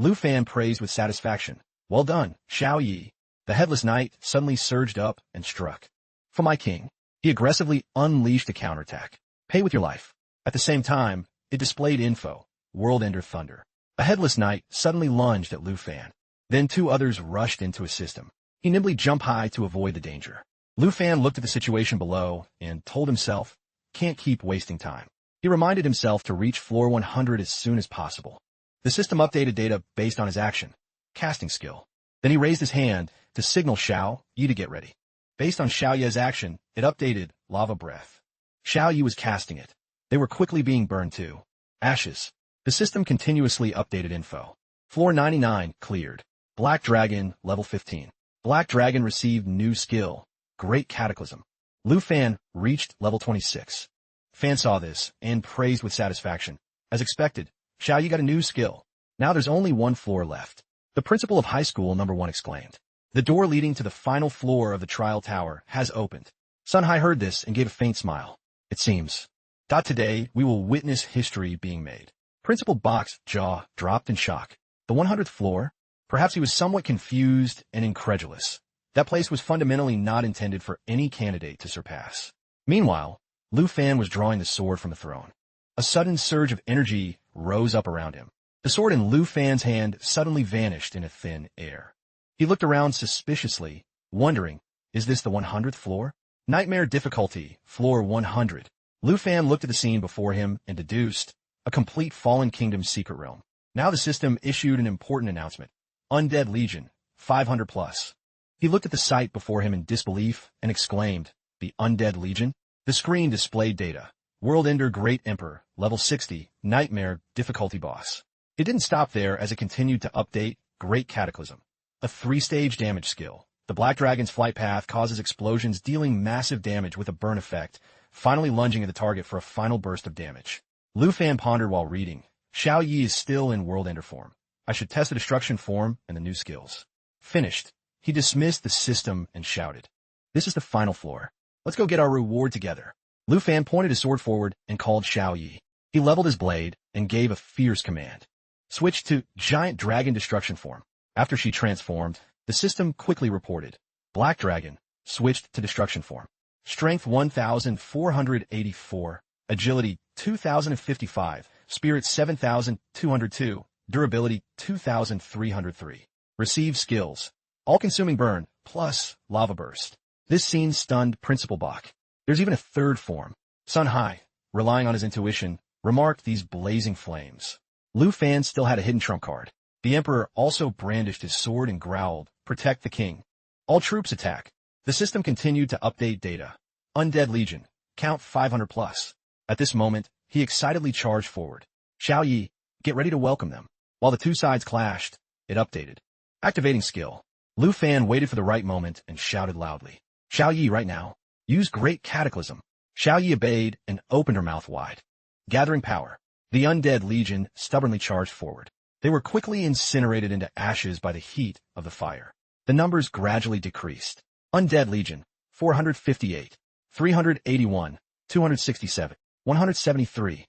Lu Fan praised with satisfaction. Well done, Xiao Yi. The headless knight suddenly surged up and struck. For my king. He aggressively unleashed a counterattack. Pay with your life. At the same time, it displayed info, World Ender Thunder. A headless knight suddenly lunged at Lu Fan. Then two others rushed into assist him. He nimbly jumped high to avoid the danger. Lu Fan looked at the situation below and told himself, can't keep wasting time. He reminded himself to reach floor 100 as soon as possible. The system updated data based on his action, casting skill. Then he raised his hand to signal Xiao Yi to get ready. Based on Xiao Yi's action, it updated Lava Breath. Xiao Yi was casting it. They were quickly being burned too. Ashes. The system continuously updated info. Floor 99 cleared. Black Dragon, level 15. Black Dragon received new skill, Great Cataclysm. Lu Fan reached level 26. Fan saw this and praised with satisfaction. As expected, Xiao Yi got a new skill. Now there's only one floor left. The principal of high school number 1 exclaimed. The door leading to the final floor of the trial tower has opened. Sun Hai heard this and gave a faint smile. It seems. Today, we will witness history being made. Principal Bach's jaw dropped in shock. The 100th floor? Perhaps he was somewhat confused and incredulous. That place was fundamentally not intended for any candidate to surpass. Meanwhile, Lu Fan was drawing the sword from the throne. A sudden surge of energy rose up around him. The sword in Lu Fan's hand suddenly vanished in a thin air. He looked around suspiciously, wondering, is this the 100th floor? Nightmare difficulty, floor 100. Lu Fan looked at the scene before him and deduced, a complete Fallen Kingdom secret realm. Now the system issued an important announcement. Undead Legion, 500 plus. He looked at the sight before him in disbelief and exclaimed, the Undead Legion? The screen displayed data. World Ender Great Emperor, level 60, Nightmare difficulty boss. It didn't stop there as it continued to update Great Cataclysm. A 3-stage damage skill. The Black Dragon's flight path causes explosions dealing massive damage with a burn effect, finally lunging at the target for a final burst of damage. Lu Fan pondered while reading. Xiao Yi is still in World Ender form. I should test the destruction form and the new skills. Finished. He dismissed the system and shouted. This is the final floor. Let's go get our reward together. Lu Fan pointed his sword forward and called Xiao Yi. He leveled his blade and gave a fierce command. Switch to Giant Dragon Destruction form. After she transformed, the system quickly reported. Black Dragon switched to destruction form. Strength 1,484, Agility 2,055, Spirit 7,202, Durability 2,303. Receive skills. All-consuming burn, plus lava burst. This scene stunned Principal Bach. There's even a third form. Sun Hai, relying on his intuition, remarked these blazing flames. Lu Fan still had a hidden trump card. The Emperor also brandished his sword and growled, protect the king. All troops attack. The system continued to update data. Undead Legion, count 500 plus. At this moment, he excitedly charged forward. Xiao Yi, get ready to welcome them. While the two sides clashed, it updated. Activating skill. Lu Fan waited for the right moment and shouted loudly. Xiao Yi right now. Use Great Cataclysm. Xiao Yi obeyed and opened her mouth wide. Gathering power. The Undead Legion stubbornly charged forward. They were quickly incinerated into ashes by the heat of the fire. The numbers gradually decreased. Undead Legion, 458, 381, 267, 173.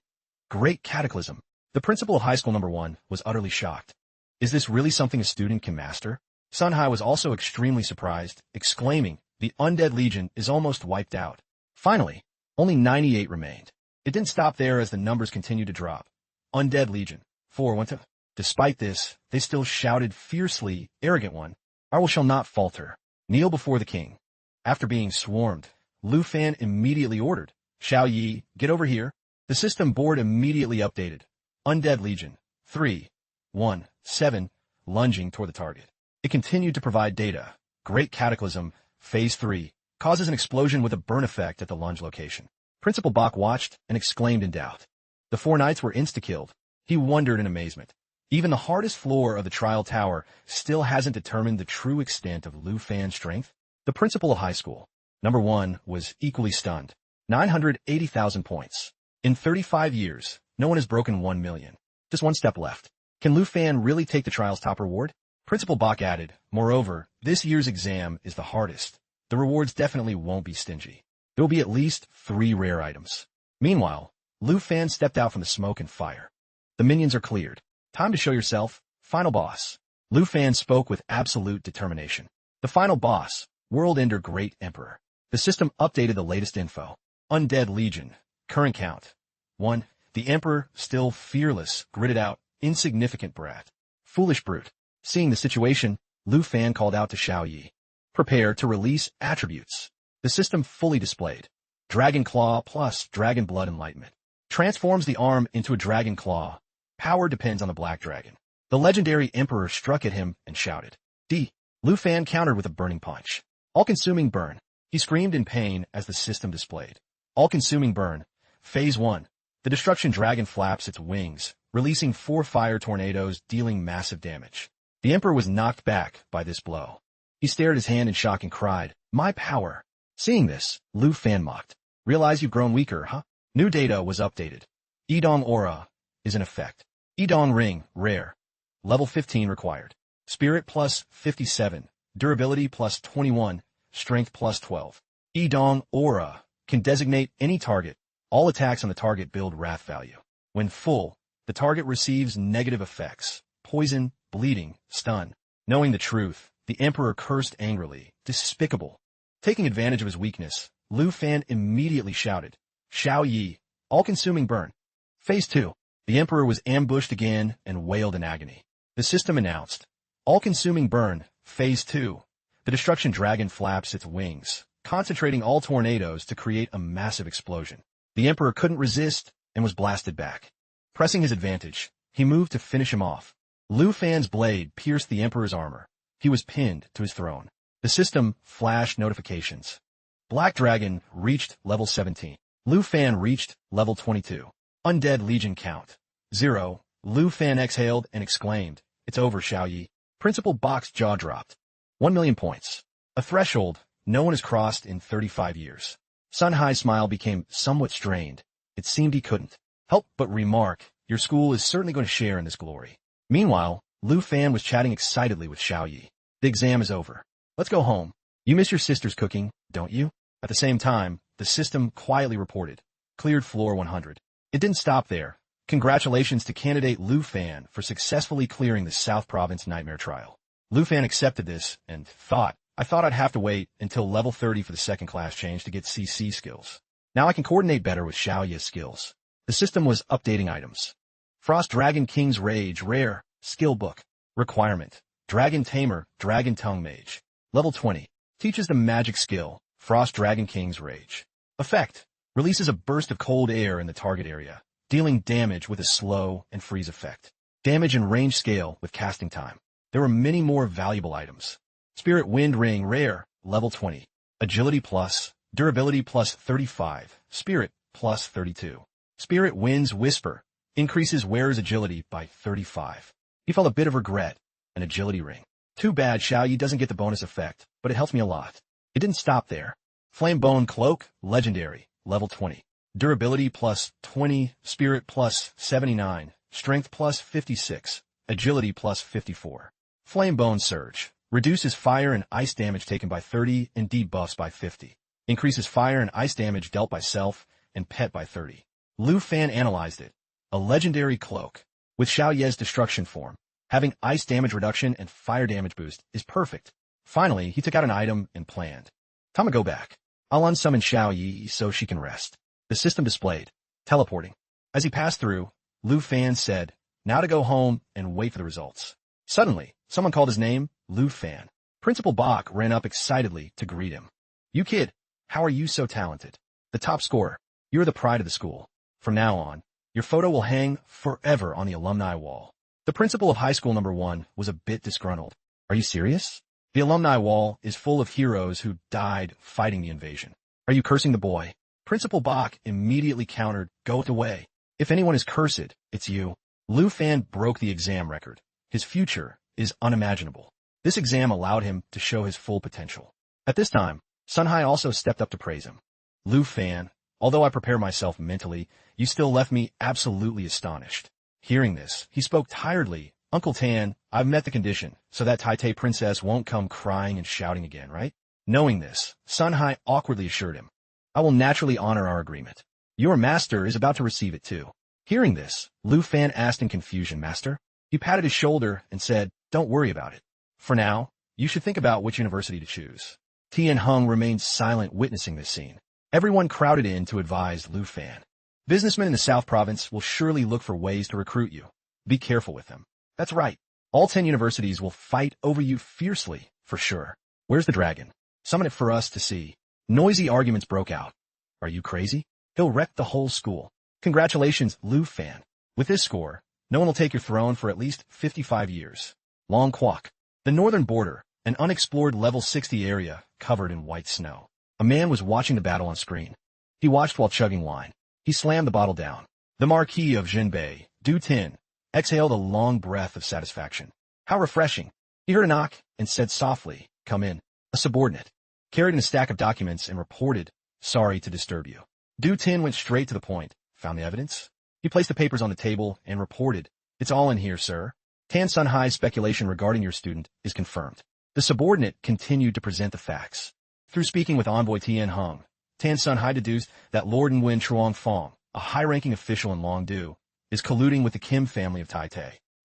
Great Cataclysm. The principal of high school number 1 was utterly shocked. Is this really something a student can master? Sun Hai was also extremely surprised, exclaiming, the Undead Legion is almost wiped out. Finally, only 98 remained. It didn't stop there as the numbers continued to drop. Undead Legion, 412. Despite this, they still shouted fiercely, "Arrogant one, our will shall not falter. Kneel before the king." After being swarmed, Lu Fan immediately ordered, "Xiao Yi, get over here." The system board immediately updated. Undead Legion, 3-1-7, lunging toward the target. It continued to provide data. Great Cataclysm, Phase 3, causes an explosion with a burn effect at the lunge location. Principal Bach watched and exclaimed in doubt. The 4 knights were insta-killed. He wondered in amazement. Even the hardest floor of the trial tower still hasn't determined the true extent of Lu Fan's strength. The principal of high school, number 1, was equally stunned. 980,000 points. In 35 years, no one has broken 1 million. Just one step left. Can Lu Fan really take the trial's top reward? Principal Bach added, "Moreover, this year's exam is the hardest. The rewards definitely won't be stingy. There will be at least 3 rare items." Meanwhile, Lu Fan stepped out from the smoke and fire. "The minions are cleared. Time to show yourself, final boss." Lu Fan spoke with absolute determination. The final boss, World Ender Great Emperor. The system updated the latest info. Undead Legion. Current count, 1. The Emperor, still fearless, gritted out, "Insignificant brat. Foolish brute." Seeing the situation, Lu Fan called out to Xiao Yi. "Prepare to release attributes." The system fully displayed. Dragon Claw plus Dragon Blood Enlightenment. Transforms the arm into a Dragon Claw. Power depends on the Black Dragon. The legendary Emperor struck at him and shouted. D. Lu Fan countered with a burning punch. All-consuming burn. He screamed in pain as the system displayed. All-consuming burn. Phase 1. The destruction dragon flaps its wings, releasing 4 fire tornadoes, dealing massive damage. The Emperor was knocked back by this blow. He stared at his hand in shock and cried, "My power." Seeing this, Lu Fan mocked. "Realize you've grown weaker, huh?" New data was updated. Yidong Aura is in effect. Yidong Ring, rare. Level 15 required. Spirit plus 57. Durability plus 21. Strength plus 12. Yidong Aura can designate any target. All attacks on the target build wrath value. When full, the target receives negative effects. Poison, bleeding, stun. Knowing the truth, the Emperor cursed angrily. Despicable. Taking advantage of his weakness, Lu Fan immediately shouted, "Xiao Yi, all-consuming burn." Phase 2. The Emperor was ambushed again and wailed in agony. The system announced, "All-consuming burn, Phase 2. The destruction dragon flaps its wings, concentrating all tornadoes to create a massive explosion." The Emperor couldn't resist and was blasted back. Pressing his advantage, he moved to finish him off. Lu Fan's blade pierced the Emperor's armor. He was pinned to his throne. The system flashed notifications. Black Dragon reached level 17. Lu Fan reached level 22. Undead Legion count, 0. Lu Fan exhaled and exclaimed, "It's over, Xiao Yi." Principal Bach's jaw dropped. 1 million points. A threshold no one has crossed in 35 years. Sun Hai's smile became somewhat strained. It seemed he couldn't help but remark, "Your school is certainly going to share in this glory." Meanwhile, Lu Fan was chatting excitedly with Xiao Yi. "The exam is over. Let's go home. You miss your sister's cooking, don't you?" At the same time, the system quietly reported, "Cleared floor 100. It didn't stop there. Congratulations to candidate Lu Fan for successfully clearing the South Province Nightmare Trial. Lu Fan accepted this and thought, "I thought I'd have to wait until level 30 for the second class change to get CC skills. Now I can coordinate better with Xiao Yi's skills." The system was updating items. Frost Dragon King's Rage, rare, skill book. Requirement, Dragon Tamer, Dragon Tongue Mage. Level 20. Teaches the magic skill, Frost Dragon King's Rage. Effect, releases a burst of cold air in the target area, dealing damage with a slow and freeze effect. Damage and range scale with casting time. There were many more valuable items. Spirit Wind Ring, rare, level 20. Agility plus, durability plus 35, spirit plus 32. Spirit Wind's Whisper, increases wearer's agility by 35. He felt a bit of regret, an agility ring. Too bad Xiao Yi doesn't get the bonus effect, but it helps me a lot. It didn't stop there. Flamebone Cloak, legendary, level 20. Durability plus 20, spirit plus 79, strength plus 56, agility plus 54. Flamebone Surge, reduces fire and ice damage taken by 30 and debuffs by 50. Increases fire and ice damage dealt by self and pet by 30. Lu Fan analyzed it. A legendary cloak. With Xiao Ye's destruction form, having ice damage reduction and fire damage boost is perfect. Finally, he took out an item and planned. "Time to go back. I'll unsummon Xiao Yi so she can rest." The system displayed. Teleporting. As he passed through, Lu Fan said, Now to go home and wait for the results. Suddenly, someone called his name, Lu Fan. Principal Bach ran up excitedly to greet him. You kid, how are you so talented? The top scorer. You're the pride of the school. From now on, your photo will hang forever on the alumni wall. The principal of high school number 1 was a bit disgruntled. Are you serious? The alumni wall is full of heroes who died fighting the invasion. Are you cursing the boy? Principal Bach immediately countered, go away. If anyone is cursed, it's you. Lu Fan broke the exam record. His future is unimaginable. This exam allowed him to show his full potential. At this time, Sun Hai also stepped up to praise him. Lu Fan, although I prepare myself mentally, you still left me absolutely astonished. Hearing this, he spoke tiredly. Uncle Tan, I've met the condition, so that Tai princess won't come crying and shouting again, right? Knowing this, Sun Hai awkwardly assured him. I will naturally honor our agreement. Your master is about to receive it too. Hearing this, Lu Fan asked in confusion, Master? He patted his shoulder and said, don't worry about it. For now, you should think about which university to choose. Tien Hung remained silent witnessing this scene. Everyone crowded in to advise Lu Fan. Businessmen in the South Province will surely look for ways to recruit you. Be careful with them. That's right. All 10 universities will fight over you fiercely, for sure. Where's the dragon? Summon it for us to see. Noisy arguments broke out. Are you crazy? He'll wreck the whole school. Congratulations, Lu Fan. With this score, no one will take your throne for at least 55 years. Long Quoc. The northern border, an unexplored level 60 area covered in white snow. A man was watching the battle on screen. He watched while chugging wine. He slammed the bottle down. The Marquis of Jinbei, Du Tin, exhaled a long breath of satisfaction. How refreshing. He heard a knock and said softly, come in. A subordinate carried in a stack of documents and reported, sorry to disturb you. Du Tin went straight to the point. Found the evidence? He placed the papers on the table and reported, it's all in here, sir. Tan Sun Hai's speculation regarding your student is confirmed. The subordinate continued to present the facts. Through speaking with envoy Tien Hung, Tan Sun Hai deduced that Lord Nguyen Truong Fong, a high-ranking official in Longdu, is colluding with the Kim family of Tai.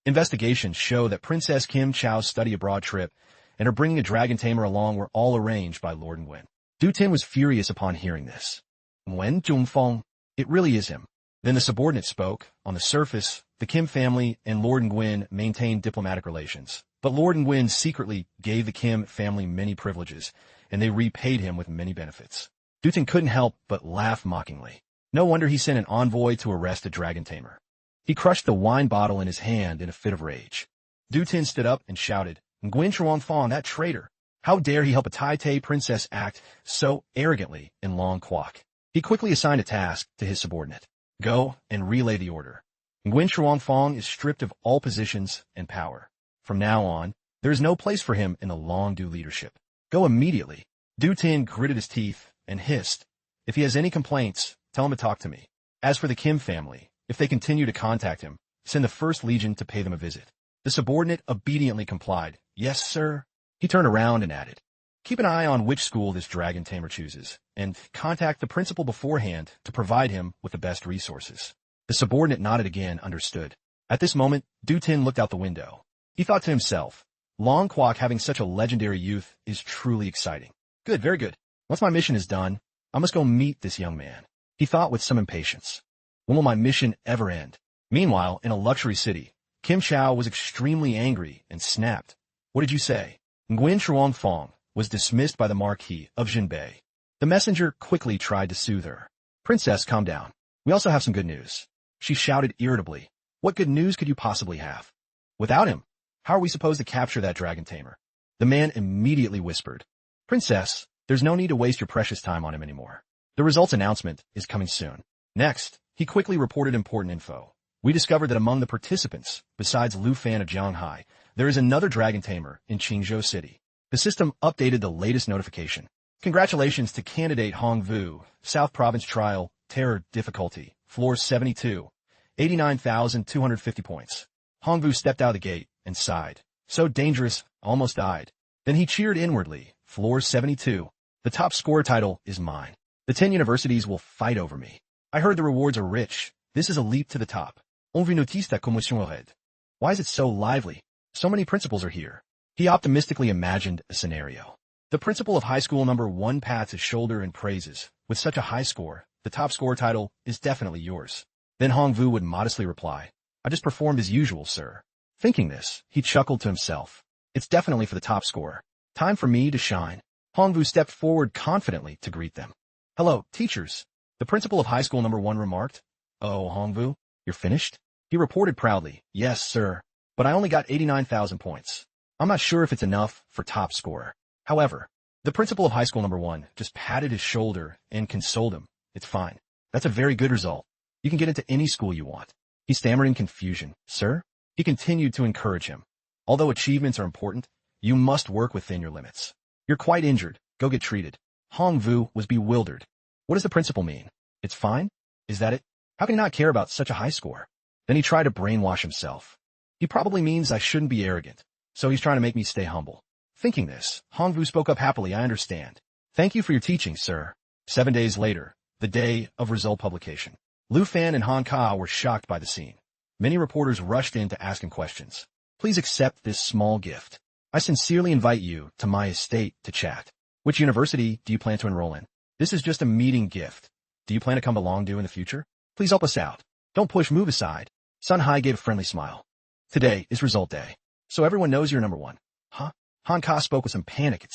Investigations show that Princess Kim Chow's study abroad trip and her bringing a dragon tamer along were all arranged by Lord Nguyen. Du Tin was furious upon hearing this. Nguyen Trung Fong, it really is him. Then the subordinate spoke. On the surface, the Kim family and Lord Nguyen maintained diplomatic relations. But Lord Nguyen secretly gave the Kim family many privileges, and they repaid him with many benefits. Du Tin couldn't help but laugh mockingly. No wonder he sent an envoy to arrest a dragon tamer. He crushed the wine bottle in his hand in a fit of rage. Du Tin stood up and shouted, Nguyen Truong Fong, that traitor! How dare he help a Tai princess act so arrogantly in Long Quoc? He quickly assigned a task to his subordinate. Go and relay the order. Nguyen Truong Fong is stripped of all positions and power. From now on, there is no place for him in the Longdu leadership. Go immediately. Du Tin gritted his teeth and hissed, if he has any complaints, tell him to talk to me. As for the Kim family, if they continue to contact him, send the First Legion to pay them a visit. The subordinate obediently complied. Yes, sir. He turned around and added, keep an eye on which school this dragon tamer chooses, and contact the principal beforehand to provide him with the best resources. The subordinate nodded again, understood. At this moment, Du Tin looked out the window. He thought to himself, Long Quoc having such a legendary youth is truly exciting. Good, very good. Once my mission is done, I must go meet this young man. He thought with some impatience. When will my mission ever end? Meanwhile, in a luxury city, Kim Chow was extremely angry and snapped. What did you say? Nguyen Truong Fong was dismissed by the Marquis of Jinbei. The messenger quickly tried to soothe her. Princess, calm down. We also have some good news. She shouted irritably. What good news could you possibly have? Without him, how are we supposed to capture that dragon tamer? The man immediately whispered. Princess, there's no need to waste your precious time on him anymore. The results announcement is coming soon. Next, he quickly reported important info. We discovered that among the participants, besides Lu Fan of Jianghai, there is another dragon tamer in Qingzhou City. The system updated the latest notification. Congratulations to candidate Hong Vu, South Province Trial, Terror Difficulty, Floor 72, 89,250 points. Hong Vu stepped out of the gate and sighed. So dangerous, almost died. Then he cheered inwardly. Floor 72. The top scorer title is mine. The 10 universities will fight over me. I heard the rewards are rich. This is a leap to the top. On vous notice la commotion ahead. Why is it so lively? So many principals are here. He optimistically imagined a scenario. The principal of high school number 1 pats his shoulder and praises. With such a high score, the top scorer title is definitely yours. Then Hong Vu would modestly reply, I just performed as usual, sir. Thinking this, he chuckled to himself. It's definitely for the top scorer. Time for me to shine. Hongvu stepped forward confidently to greet them. Hello, teachers. The principal of high school number 1 remarked. Oh, Hongvu, you're finished? He reported proudly. Yes, sir. But I only got 89,000 points. I'm not sure if it's enough for top scorer. However, the principal of high school number 1 just patted his shoulder and consoled him. It's fine. That's a very good result. You can get into any school you want. He stammered in confusion. Sir? He continued to encourage him. Although achievements are important, you must work within your limits. You're quite injured. Go get treated. Hongvu was bewildered. What does the principal mean? It's fine? Is that it? How can he not care about such a high score? Then he tried to brainwash himself. He probably means I shouldn't be arrogant, so he's trying to make me stay humble. Thinking this, Hongvu spoke up happily. I understand. Thank you for your teaching, sir. 7 days later, the day of result publication. Lu Fan and Han Ka were shocked by the scene. Many reporters rushed in to ask him questions. Please accept this small gift. I sincerely invite you to my estate to chat. Which university do you plan to enroll in? This is just a meeting gift. Do you plan to come to Longdu in the future? Please help us out. Don't push, move aside. Sun Hai gave a friendly smile. Today is result day, so everyone knows you're number 1. Huh? Han Ka spoke with some panic.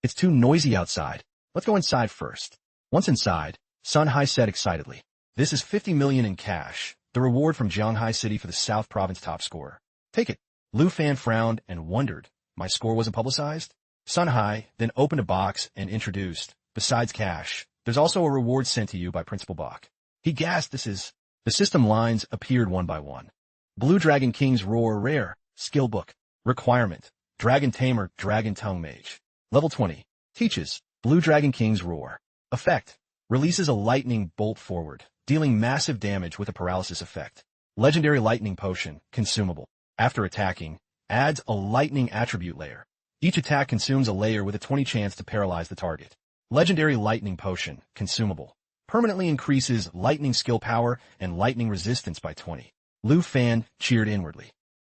It's too noisy outside. Let's go inside first. Once inside, Sun Hai said excitedly. This is 50 million in cash, the reward from Jianghai City for the South Province top scorer. Take it. Lu Fan frowned and wondered. My score wasn't publicized? Sun Hai then opened a box and introduced, besides cash, there's also a reward sent to you by Principal Bach. He gasped. This is... The system lines appeared one by one. Blue Dragon King's Roar Rare, Skill Book. Requirement. Dragon Tamer, Dragon Tongue Mage. Level 20. Teaches, Blue Dragon King's Roar. Effect. Releases a lightning bolt forward, dealing massive damage with a paralysis effect. Legendary Lightning Potion, consumable. After attacking, adds a lightning attribute layer. Each attack consumes a layer with a 20 chance to paralyze the target. Legendary Lightning Potion, consumable. Permanently increases lightning skill power and lightning resistance by 20. Lu Fan cheered inwardly.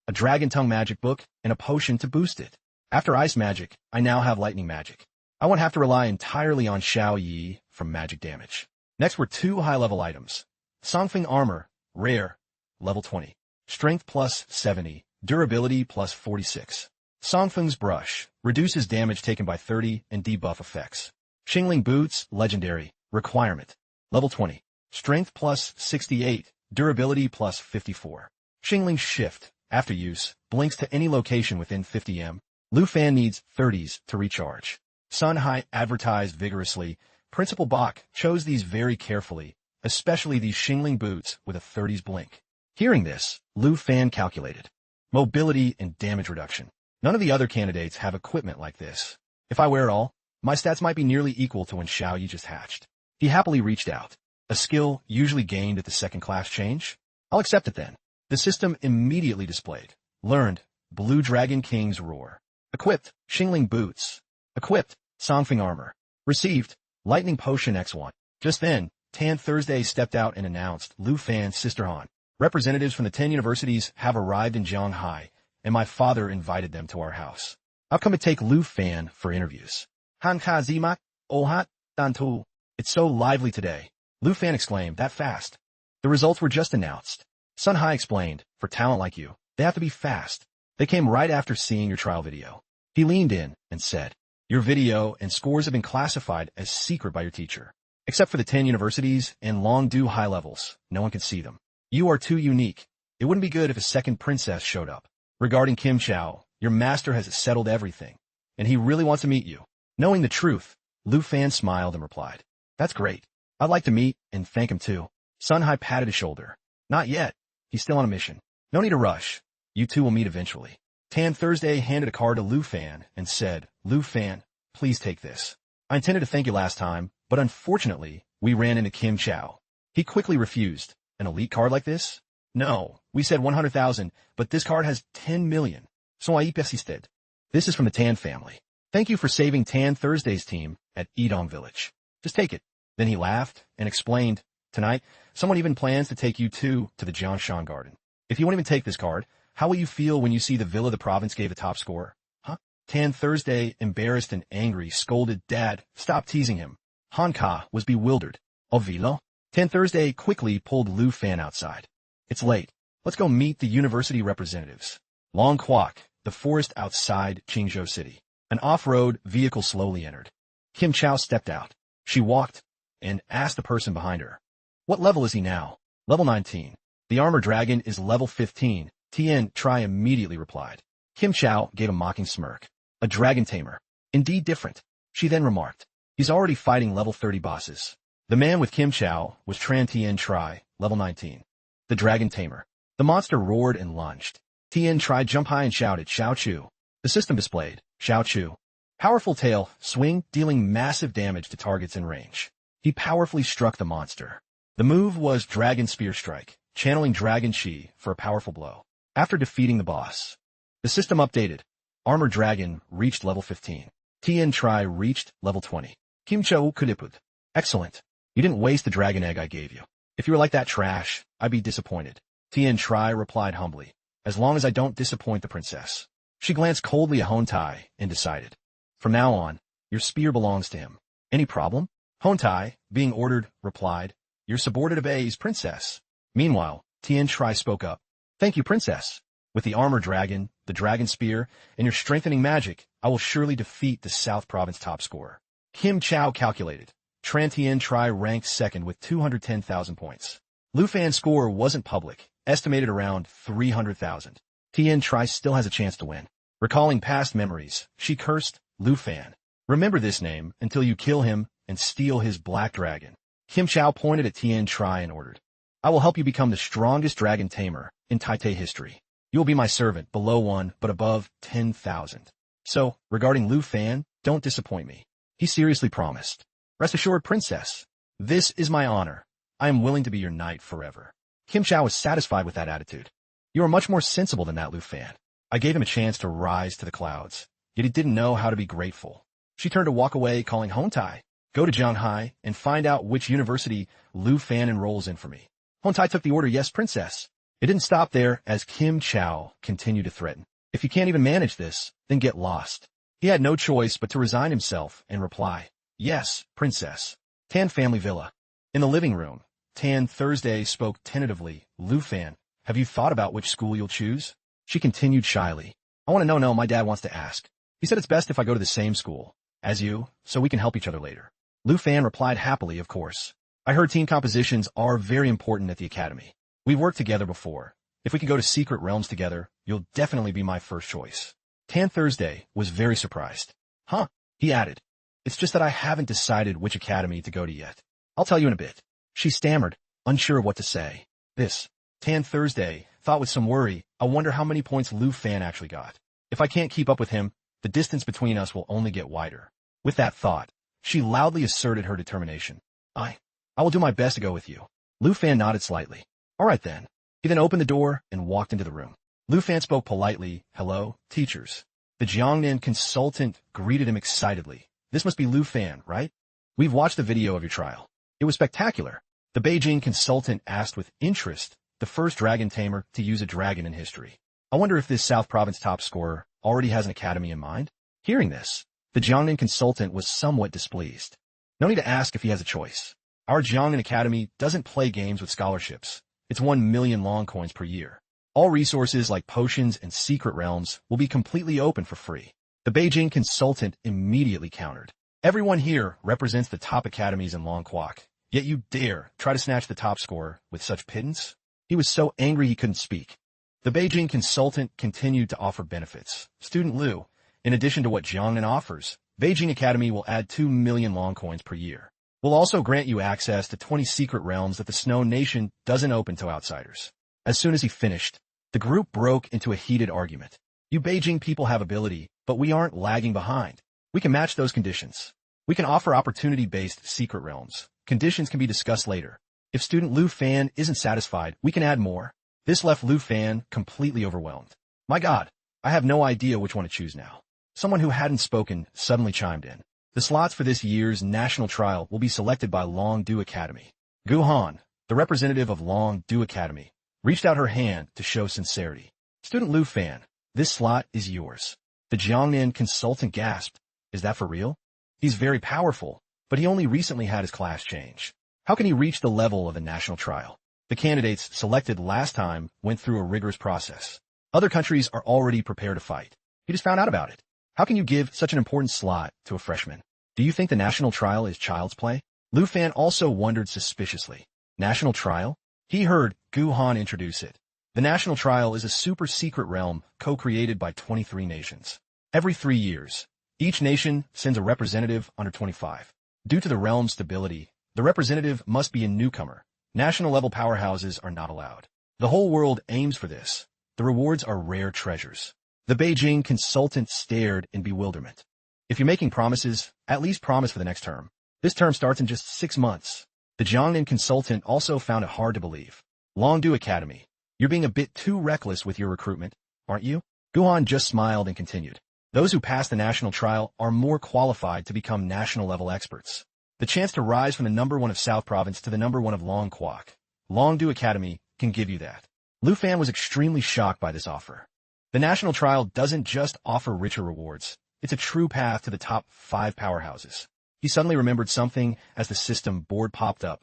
A Dragon Tongue magic book and a potion to boost it. After ice magic, I now have lightning magic. I won't have to rely entirely on Xiao Yi from magic damage. Next were 2 high-level items. Songfeng Armor, Rare, level 20. Strength plus 70, Durability plus 46. Songfeng's Brush, reduces damage taken by 30 and debuff effects. Xingling Boots, Legendary, Requirement. Level 20. Strength plus 68, Durability plus 54. Xingling Shift, after use, blinks to any location within 50 m. Lu Fan needs 30s to recharge. Sun Hai advertised vigorously. Principal Bach chose these very carefully, especially these Xingling Boots with a 30s blink. Hearing this, Lu Fan calculated. Mobility and damage reduction. None of the other candidates have equipment like this. If I wear it all, my stats might be nearly equal to when Xiao Yi just hatched. He happily reached out. A skill usually gained at the second class change? I'll accept it then. The system immediately displayed. Learned, Blue Dragon King's Roar. Equipped, Xingling Boots. Equipped, Songfeng Armor. Received, Lightning Potion X1. Just then, Tan Thursday stepped out and announced, Lu Fan, Sister Han. Representatives from the 10 universities have arrived in Jianghai, and my father invited them to our house. I've come to take Lu Fan for interviews. Han Ka Zimak, Ohat, Dantu. It's so lively today. Lu Fan exclaimed, that fast. The results were just announced. Sun Hai explained, for talent like you, they have to be fast. They came right after seeing your trial video. He leaned in and said, your video and scores have been classified as secret by your teacher. Except for the 10 universities and Longdu high levels, no one can see them. You are too unique. It wouldn't be good if a second princess showed up. Regarding Kim Chao, your master has settled everything, and he really wants to meet you. Knowing the truth, Lu Fan smiled and replied, that's great. I'd like to meet and thank him too. Sun Hai patted his shoulder. Not yet. He's still on a mission. No need to rush. You two will meet eventually. Tan Thursday handed a card to Lu Fan and said, Lu Fan, please take this. I intended to thank you last time, but unfortunately, we ran into Kim Chao. He quickly refused. An elite card like this? No, we said 100,000, but this card has 10 million. So I persisted. This is from the Tan family. Thank you for saving Tan Thursday's team at Idong Village. Just take it. Then he laughed and explained, tonight, someone even plans to take you two to the Jianshan Garden. If you won't even take this card, how will you feel when you see the villa the province gave the top score? Huh? Tan Thursday, embarrassed and angry, scolded, Dad, stop teasing him. Han Ka was bewildered. Oh, villa? Tan Thursday quickly pulled Lu Fan outside. It's late. Let's go meet the university representatives. Long Kwok, the forest outside Qingzhou City. An off-road vehicle slowly entered. Kim Chow stepped out. She walked and asked the person behind her. What level is he now? Level 19. The armor dragon is level 15. Tien Tri immediately replied. Kim Chow gave a mocking smirk. A dragon tamer. Indeed different. She then remarked. He's already fighting level 30 bosses. The man with Kim Chow was Tien Tri, level 19. The dragon tamer. The monster roared and lunged. Tien Tri jumped high and shouted, Xiao Chu. The system displayed, Xiao Chu. Powerful tail, swing, dealing massive damage to targets in range. He powerfully struck the monster. The move was Dragon Spear Strike, channeling Dragon Chi for a powerful blow. After defeating the boss, the system updated. Armor Dragon reached level 15. Tien Tri reached level 20. Kim Chow Kulipud. Excellent. You didn't waste the dragon egg I gave you. If you were like that trash, I'd be disappointed. Tien Tri replied humbly. As long as I don't disappoint the princess. She glanced coldly at Hontai and decided. From now on, your spear belongs to him. Any problem? Hontai, being ordered, replied. Your subordinate obeys, princess. Meanwhile, Tien Tri spoke up. Thank you, princess. With the armor dragon, the dragon spear, and your strengthening magic, I will surely defeat the South Province top scorer. Kim Chow calculated. Tien Tri ranked second with 210,000 points. Lu Fan's score wasn't public, estimated around 300,000. Tien Tri still has a chance to win. Recalling past memories, she cursed, Lu Fan. Remember this name until you kill him and steal his black dragon. Kim Chow pointed at Tien Tri and ordered. I will help you become the strongest dragon tamer in Taipei history. You will be my servant, below 1, but above 10,000. So, regarding Lu Fan, don't disappoint me. He seriously promised. Rest assured, princess. This is my honor. I am willing to be your knight forever. Kim Chow was satisfied with that attitude. You are much more sensible than that, Lu Fan. I gave him a chance to rise to the clouds, yet he didn't know how to be grateful. She turned to walk away, calling Hontai. Go to Zhanghai and find out which university Lu Fan enrolls in for me. Hontai took the order, yes, princess. It didn't stop there, as Kim Chow continued to threaten. If you can't even manage this, then get lost. He had no choice but to resign himself and reply, yes, princess. Tan Family Villa. In the living room, Tan Thursday spoke tentatively. Lu Fan, have you thought about which school you'll choose? She continued shyly. I want to know, no, my dad wants to ask. He said it's best if I go to the same school as you, so we can help each other later. Lu Fan replied happily, of course. I heard team compositions are very important at the academy. We've worked together before. If we could go to secret realms together, you'll definitely be my first choice. Tan Thursday was very surprised. Huh? He added. It's just that I haven't decided which academy to go to yet. I'll tell you in a bit. She stammered, unsure of what to say. This. Tan Thursday thought with some worry, I wonder how many points Lu Fan actually got. If I can't keep up with him, the distance between us will only get wider. With that thought, she loudly asserted her determination. I will do my best to go with you. Lu Fan nodded slightly. All right then. He then opened the door and walked into the room. Lu Fan spoke politely, hello, teachers. The Jiangnan consultant greeted him excitedly. This must be Lu Fan, right? We've watched the video of your trial. It was spectacular. The Beijing consultant asked with interest, the first dragon tamer to use a dragon in history. I wonder if this South Province top scorer already has an academy in mind? Hearing this, the Jiangnan consultant was somewhat displeased. No need to ask if he has a choice. Our Jiangnan Academy doesn't play games with scholarships. It's 1 million long coins per year. All resources like potions and secret realms will be completely open for free. The Beijing consultant immediately countered. Everyone here represents the top academies in Long Kwok, yet you dare try to snatch the top scorer with such pittance? He was so angry he couldn't speak. The Beijing consultant continued to offer benefits. Student Liu, in addition to what Jiangnan offers, Beijing Academy will add 2 million long coins per year. We'll also grant you access to 20 secret realms that the Snow Nation doesn't open to outsiders. As soon as he finished, the group broke into a heated argument. You Beijing people have ability, but we aren't lagging behind. We can match those conditions. We can offer opportunity-based secret realms. Conditions can be discussed later. If student Lu Fan isn't satisfied, we can add more. This left Lu Fan completely overwhelmed. My God, I have no idea which one to choose now. Someone who hadn't spoken suddenly chimed in. The slots for this year's national trial will be selected by Long Du Academy. Gu Han, the representative of Long Du Academy, reached out her hand to show sincerity. Student Lu Fan, this slot is yours. The Jiangnan consultant gasped. Is that for real? He's very powerful, but he only recently had his class change. How can he reach the level of the national trial? The candidates selected last time went through a rigorous process. Other countries are already prepared to fight. He just found out about it. How can you give such an important slot to a freshman? Do you think the national trial is child's play? Lu Fan also wondered suspiciously. National trial? He heard Gu Han introduce it. The national trial is a super-secret realm co-created by 23 nations. Every 3 years, each nation sends a representative under 25. Due to the realm's stability, the representative must be a newcomer. National-level powerhouses are not allowed. The whole world aims for this. The rewards are rare treasures. The Beijing consultant stared in bewilderment. If you're making promises, at least promise for the next term. This term starts in just 6 months. The Jiangnan consultant also found it hard to believe. Longdu Academy. You're being a bit too reckless with your recruitment, aren't you? Guhan just smiled and continued. Those who pass the national trial are more qualified to become national-level experts. The chance to rise from the number 1 of South Province to the number 1 of Longquok. Longdu Academy can give you that. Lu Fan was extremely shocked by this offer. The national trial doesn't just offer richer rewards. It's a true path to the top 5 powerhouses. He suddenly remembered something as the system board popped up.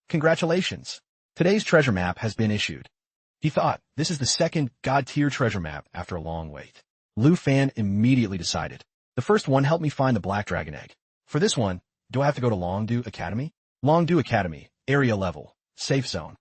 Congratulations! Today's treasure map has been issued. He thought, this is the second God-tier treasure map after a long wait. Lu Fan immediately decided. The first one helped me find the Black Dragon Egg. For this one, do I have to go to Longdu Academy? Longdu Academy, area level, safe zone.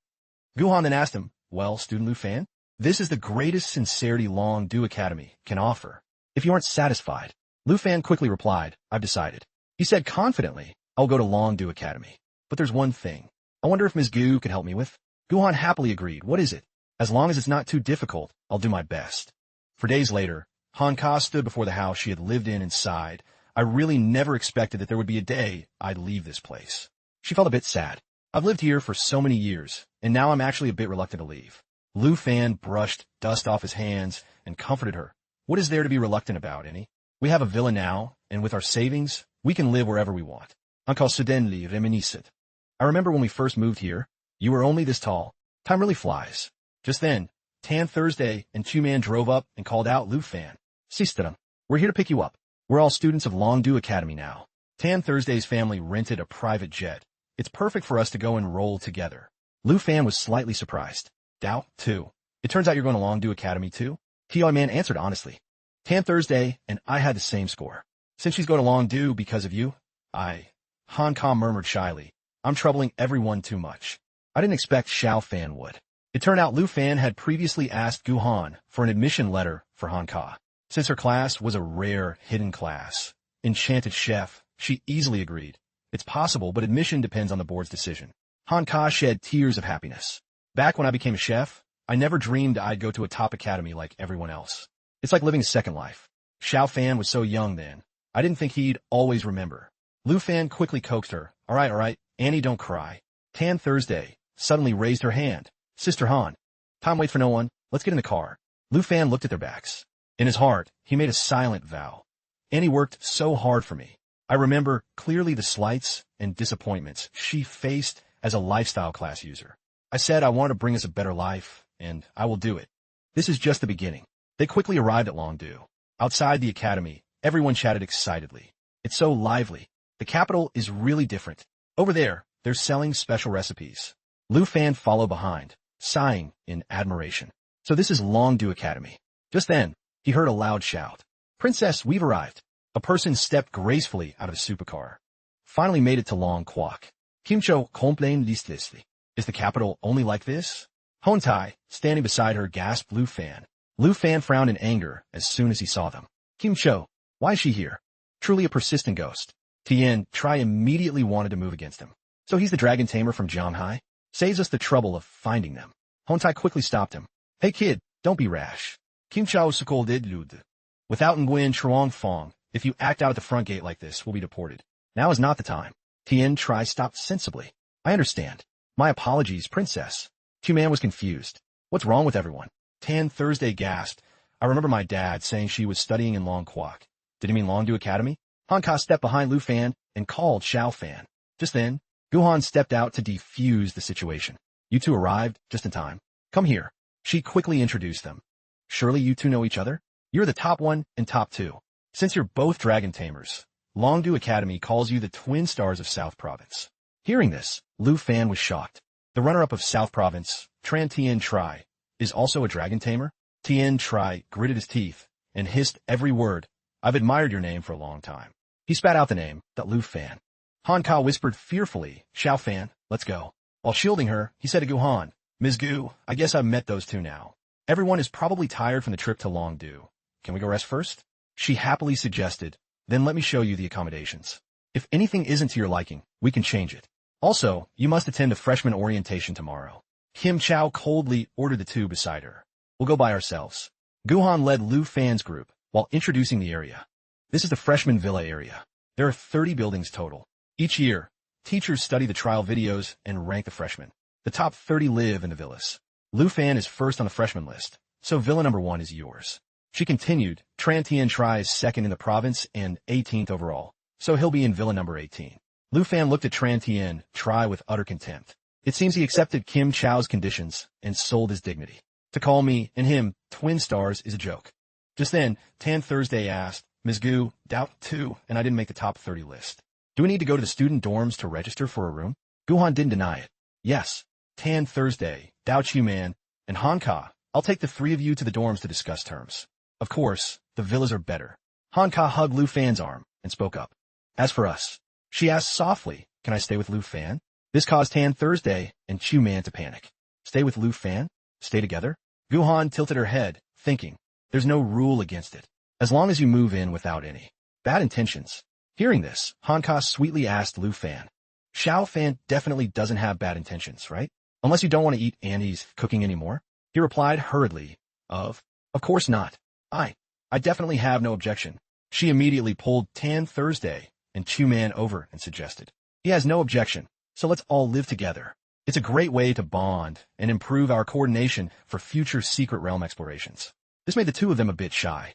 Guhan then asked him, well, student Lu Fan, this is the greatest sincerity Longdu Academy can offer. If you aren't satisfied, Lu Fan quickly replied, I've decided. He said confidently, I'll go to Longdu Academy. But there's one thing. I wonder if Ms. Gu could help me with? Guhan happily agreed. What is it? As long as it's not too difficult, I'll do my best. For days later, Han Ka stood before the house she had lived in and sighed. I really never expected that there would be a day I'd leave this place. She felt a bit sad. I've lived here for so many years, and now I'm actually a bit reluctant to leave. Lu Fan brushed dust off his hands and comforted her. What is there to be reluctant about, Annie? We have a villa now, and with our savings, we can live wherever we want. Uncle suddenly reminisced. I remember when we first moved here, you were only this tall. Time really flies. Just then, Tan Thursday and Two-Man drove up and called out Lu Fan. Sisterum, we're here to pick you up. We're all students of Longdu Academy now. Tan Thursday's family rented a private jet. It's perfect for us to go and roll together. Lu Fan was slightly surprised. Dao, too. It turns out you're going to Longdu Academy, too? T.I. Man answered honestly. Tan Thursday and I had the same score. Since she's going to Longdu because of you, Han Ka murmured shyly. I'm troubling everyone too much. I didn't expect Xiao Fan would. It turned out Lu Fan had previously asked Gu Han for an admission letter for Han Ka. Since her class was a rare, hidden class, Enchanted Chef, she easily agreed. It's possible, but admission depends on the board's decision. Han Ka shed tears of happiness. Back when I became a chef, I never dreamed I'd go to a top academy like everyone else. It's like living a second life. Xiao Fan was so young then. I didn't think he'd always remember. Lu Fan quickly coaxed her. All right, Annie, don't cry. Tan Thursday suddenly raised her hand. Sister Han. Time waits for no one. Let's get in the car. Lu Fan looked at their backs. In his heart, he made a silent vow. Annie worked so hard for me. I remember clearly the slights and disappointments she faced as a lifestyle class user. I said I wanted to bring us a better life, and I will do it. This is just the beginning. They quickly arrived at Longdu. Outside the academy, everyone chatted excitedly. It's so lively. The capital is really different. Over there, they're selling special recipes. Lu Fan followed behind, sighing in admiration. So this is Longdu Academy. Just then, he heard a loud shout. Princess, we've arrived. A person stepped gracefully out of the supercar. Finally made it to Longquok. Kimcho complained listlessly. Is the capital only like this? Hontai, standing beside her, gasped Lu Fan. Lu Fan frowned in anger as soon as he saw them. Kimcho, why is she here? Truly a persistent ghost. Tien Tri immediately wanted to move against him. So he's the dragon tamer from Zhanghai? Saves us the trouble of finding them. Hontai quickly stopped him. Hey kid, don't be rash. Kim Chao scolded Lud. Without Nguyen Truong Fong, if you act out at the front gate like this, we'll be deported. Now is not the time. Tien Tri stopped sensibly. I understand. My apologies, princess. Two-Man was confused. What's wrong with everyone? Tan Thursday gasped. I remember my dad saying she was studying in Longquok. Did he mean Longdu Academy? Han Ka stepped behind Lu Fan and called Xiao Fan. Just then, Guhan stepped out to defuse the situation. You two arrived just in time. Come here. She quickly introduced them. Surely you two know each other? You're the top 1 and top 2. Since you're both dragon tamers, Longdu Academy calls you the twin stars of South Province. Hearing this, Lu Fan was shocked. The runner-up of South Province, Tien Tri, is also a dragon tamer. Tien Tri gritted his teeth and hissed every word. I've admired your name for a long time. He spat out the name, that Lu Fan. Han Ka whispered fearfully, Xiao Fan, let's go. While shielding her, he said to Guhan, Ms. Gu, I guess I've met those two now. Everyone is probably tired from the trip to Longdu. Can we go rest first? She happily suggested, then let me show you the accommodations. If anything isn't to your liking, we can change it. Also, you must attend a freshman orientation tomorrow. Kim Chow coldly ordered the two beside her. We'll go by ourselves. Guhan led Lu Fan's group while introducing the area. This is the freshman villa area. There are 30 buildings total. Each year, teachers study the trial videos and rank the freshmen. The top 30 live in the villas. Lu Fan is first on the freshman list, so villa number 1 is yours. She continued, Tien Tri is second in the province and 18th overall, so he'll be in villa number 18. Lu Fan looked at Tien Tri with utter contempt. It seems he accepted Kim Chow's conditions and sold his dignity. To call me and him twin stars is a joke. Just then, Tan Thursday asked, Ms. Gu, doubt too, and I didn't make the top 30 list. Do we need to go to the student dorms to register for a room? Guhan didn't deny it. Yes. Tan Thursday, Dao Chu Man, and Han Ka, I'll take the 3 of you to the dorms to discuss terms. Of course, the villas are better. Han Ka hugged Lu Fan's arm and spoke up. As for us, she asked softly, can I stay with Lu Fan? This caused Tan Thursday and Chu Man to panic. Stay with Lu Fan? Stay together? Guhan tilted her head, thinking, there's no rule against it, as long as you move in without any bad intentions. Hearing this, Han Ka sweetly asked Lu Fan, Xiao Fan definitely doesn't have bad intentions, right? Unless you don't want to eat Annie's cooking anymore? He replied hurriedly, of course not. I definitely have no objection. She immediately pulled Tan Thursday and Chu Man over and suggested, he has no objection, so let's all live together. It's a great way to bond and improve our coordination for future secret realm explorations. This made the two of them a bit shy.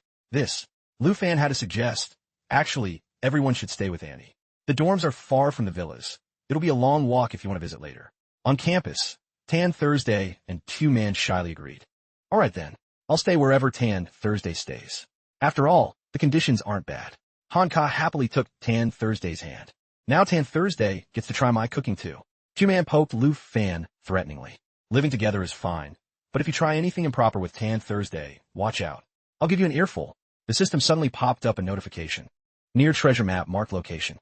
Lu Fan had to suggest, actually, everyone should stay with Annie. The dorms are far from the villas. It'll be a long walk if you want to visit later. On campus, Tan Thursday and Chu Man shyly agreed. All right then, I'll stay wherever Tan Thursday stays. After all, the conditions aren't bad. Han Ka happily took Tan Thursday's hand. Now Tan Thursday gets to try my cooking too. Chu Man poked Lu Fan threateningly. Living together is fine, but if you try anything improper with Tan Thursday, watch out. I'll give you an earful. The system suddenly popped up a notification. Near treasure map marked location.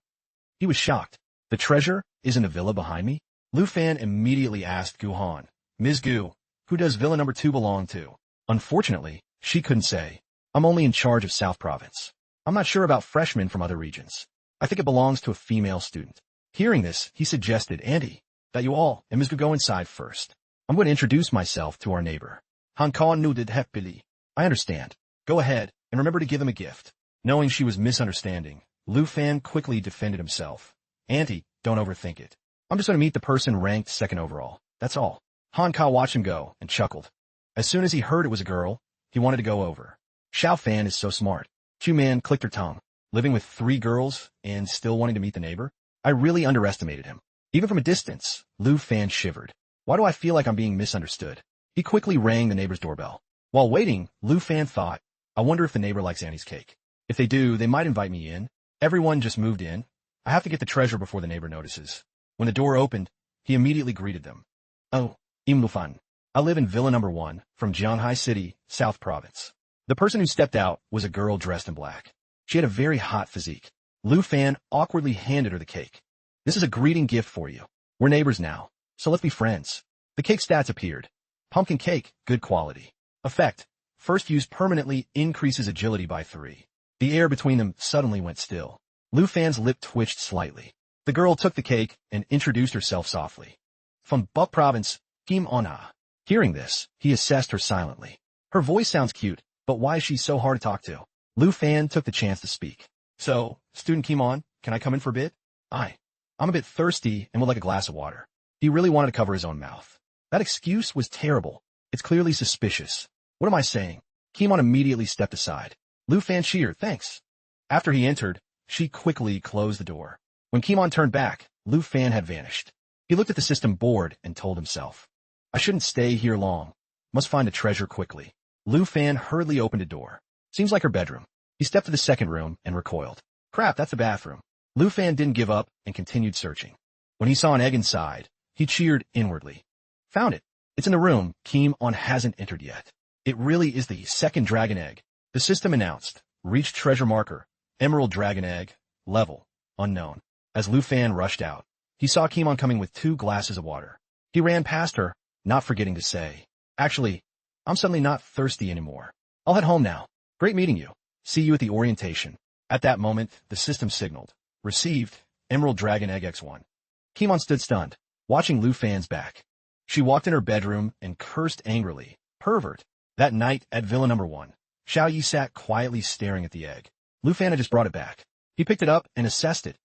He was shocked. The treasure is in the villa behind me? Lu Fan immediately asked Guhan, Ms. Gu, who does villa number 2 belong to? Unfortunately, she couldn't say. I'm only in charge of South Province. I'm not sure about freshmen from other regions. I think it belongs to a female student. Hearing this, he suggested, Andy, that you all and Ms. Gu go inside first. I'm going to introduce myself to our neighbor. Han Ka nodded happily. I understand. Go ahead, and remember to give him a gift. Knowing she was misunderstanding, Lu Fan quickly defended himself. Auntie, don't overthink it. I'm just going to meet the person ranked 2nd overall. That's all. Han Ka watched him go and chuckled. As soon as he heard it was a girl, he wanted to go over. Xiao Fan is so smart. Chu Man clicked her tongue. Living with 3 girls and still wanting to meet the neighbor? I really underestimated him. Even from a distance, Lu Fan shivered. Why do I feel like I'm being misunderstood? He quickly rang the neighbor's doorbell. While waiting, Lu Fan thought, I wonder if the neighbor likes Annie's cake. If they do, they might invite me in. Everyone just moved in. I have to get the treasure before the neighbor notices. When the door opened, he immediately greeted them. Oh, Im Lu Fan. I live in villa number 1 from Jianghai City, South Province. The person who stepped out was a girl dressed in black. She had a very hot physique. Lu Fan awkwardly handed her the cake. This is a greeting gift for you. We're neighbors now, so let's be friends. The cake stats appeared. Pumpkin cake, good quality. Effect, first use permanently increases agility by 3. The air between them suddenly went still. Lu Fan's lip twitched slightly. The girl took the cake and introduced herself softly. From Buk Province, Kim Ona. Hearing this, he assessed her silently. Her voice sounds cute, but why is she so hard to talk to? Lu Fan took the chance to speak. So, student Kim On, can I come in for a bit? I'm a bit thirsty and would like a glass of water. He really wanted to cover his own mouth. That excuse was terrible. It's clearly suspicious. What am I saying? Kim On immediately stepped aside. Lu Fan cheered, thanks. After he entered, she quickly closed the door. When Kim On turned back, Lu Fan had vanished. He looked at the system board and told himself, I shouldn't stay here long. Must find a treasure quickly. Lu Fan hurriedly opened a door. Seems like her bedroom. He stepped to the second room and recoiled. Crap, that's the bathroom. Lu Fan didn't give up and continued searching. When he saw an egg inside, he cheered inwardly. Found it. It's in the room Kim On hasn't entered yet. It really is the second dragon egg. The system announced. Reached treasure marker. Emerald dragon egg. Level. Unknown. As Lu Fan rushed out, he saw Kim On coming with 2 glasses of water. He ran past her, not forgetting to say, "Actually, I'm suddenly not thirsty anymore. I'll head home now. Great meeting you. See you at the orientation." At that moment, the system signaled. Received. Emerald dragon egg X1. Kim On stood stunned, watching Lu Fan's back. She walked in her bedroom and cursed angrily. Pervert. That night at Villa Number 1, Xiao Yi sat quietly staring at the egg. Lu Fan had just brought it back. He picked it up and assessed it.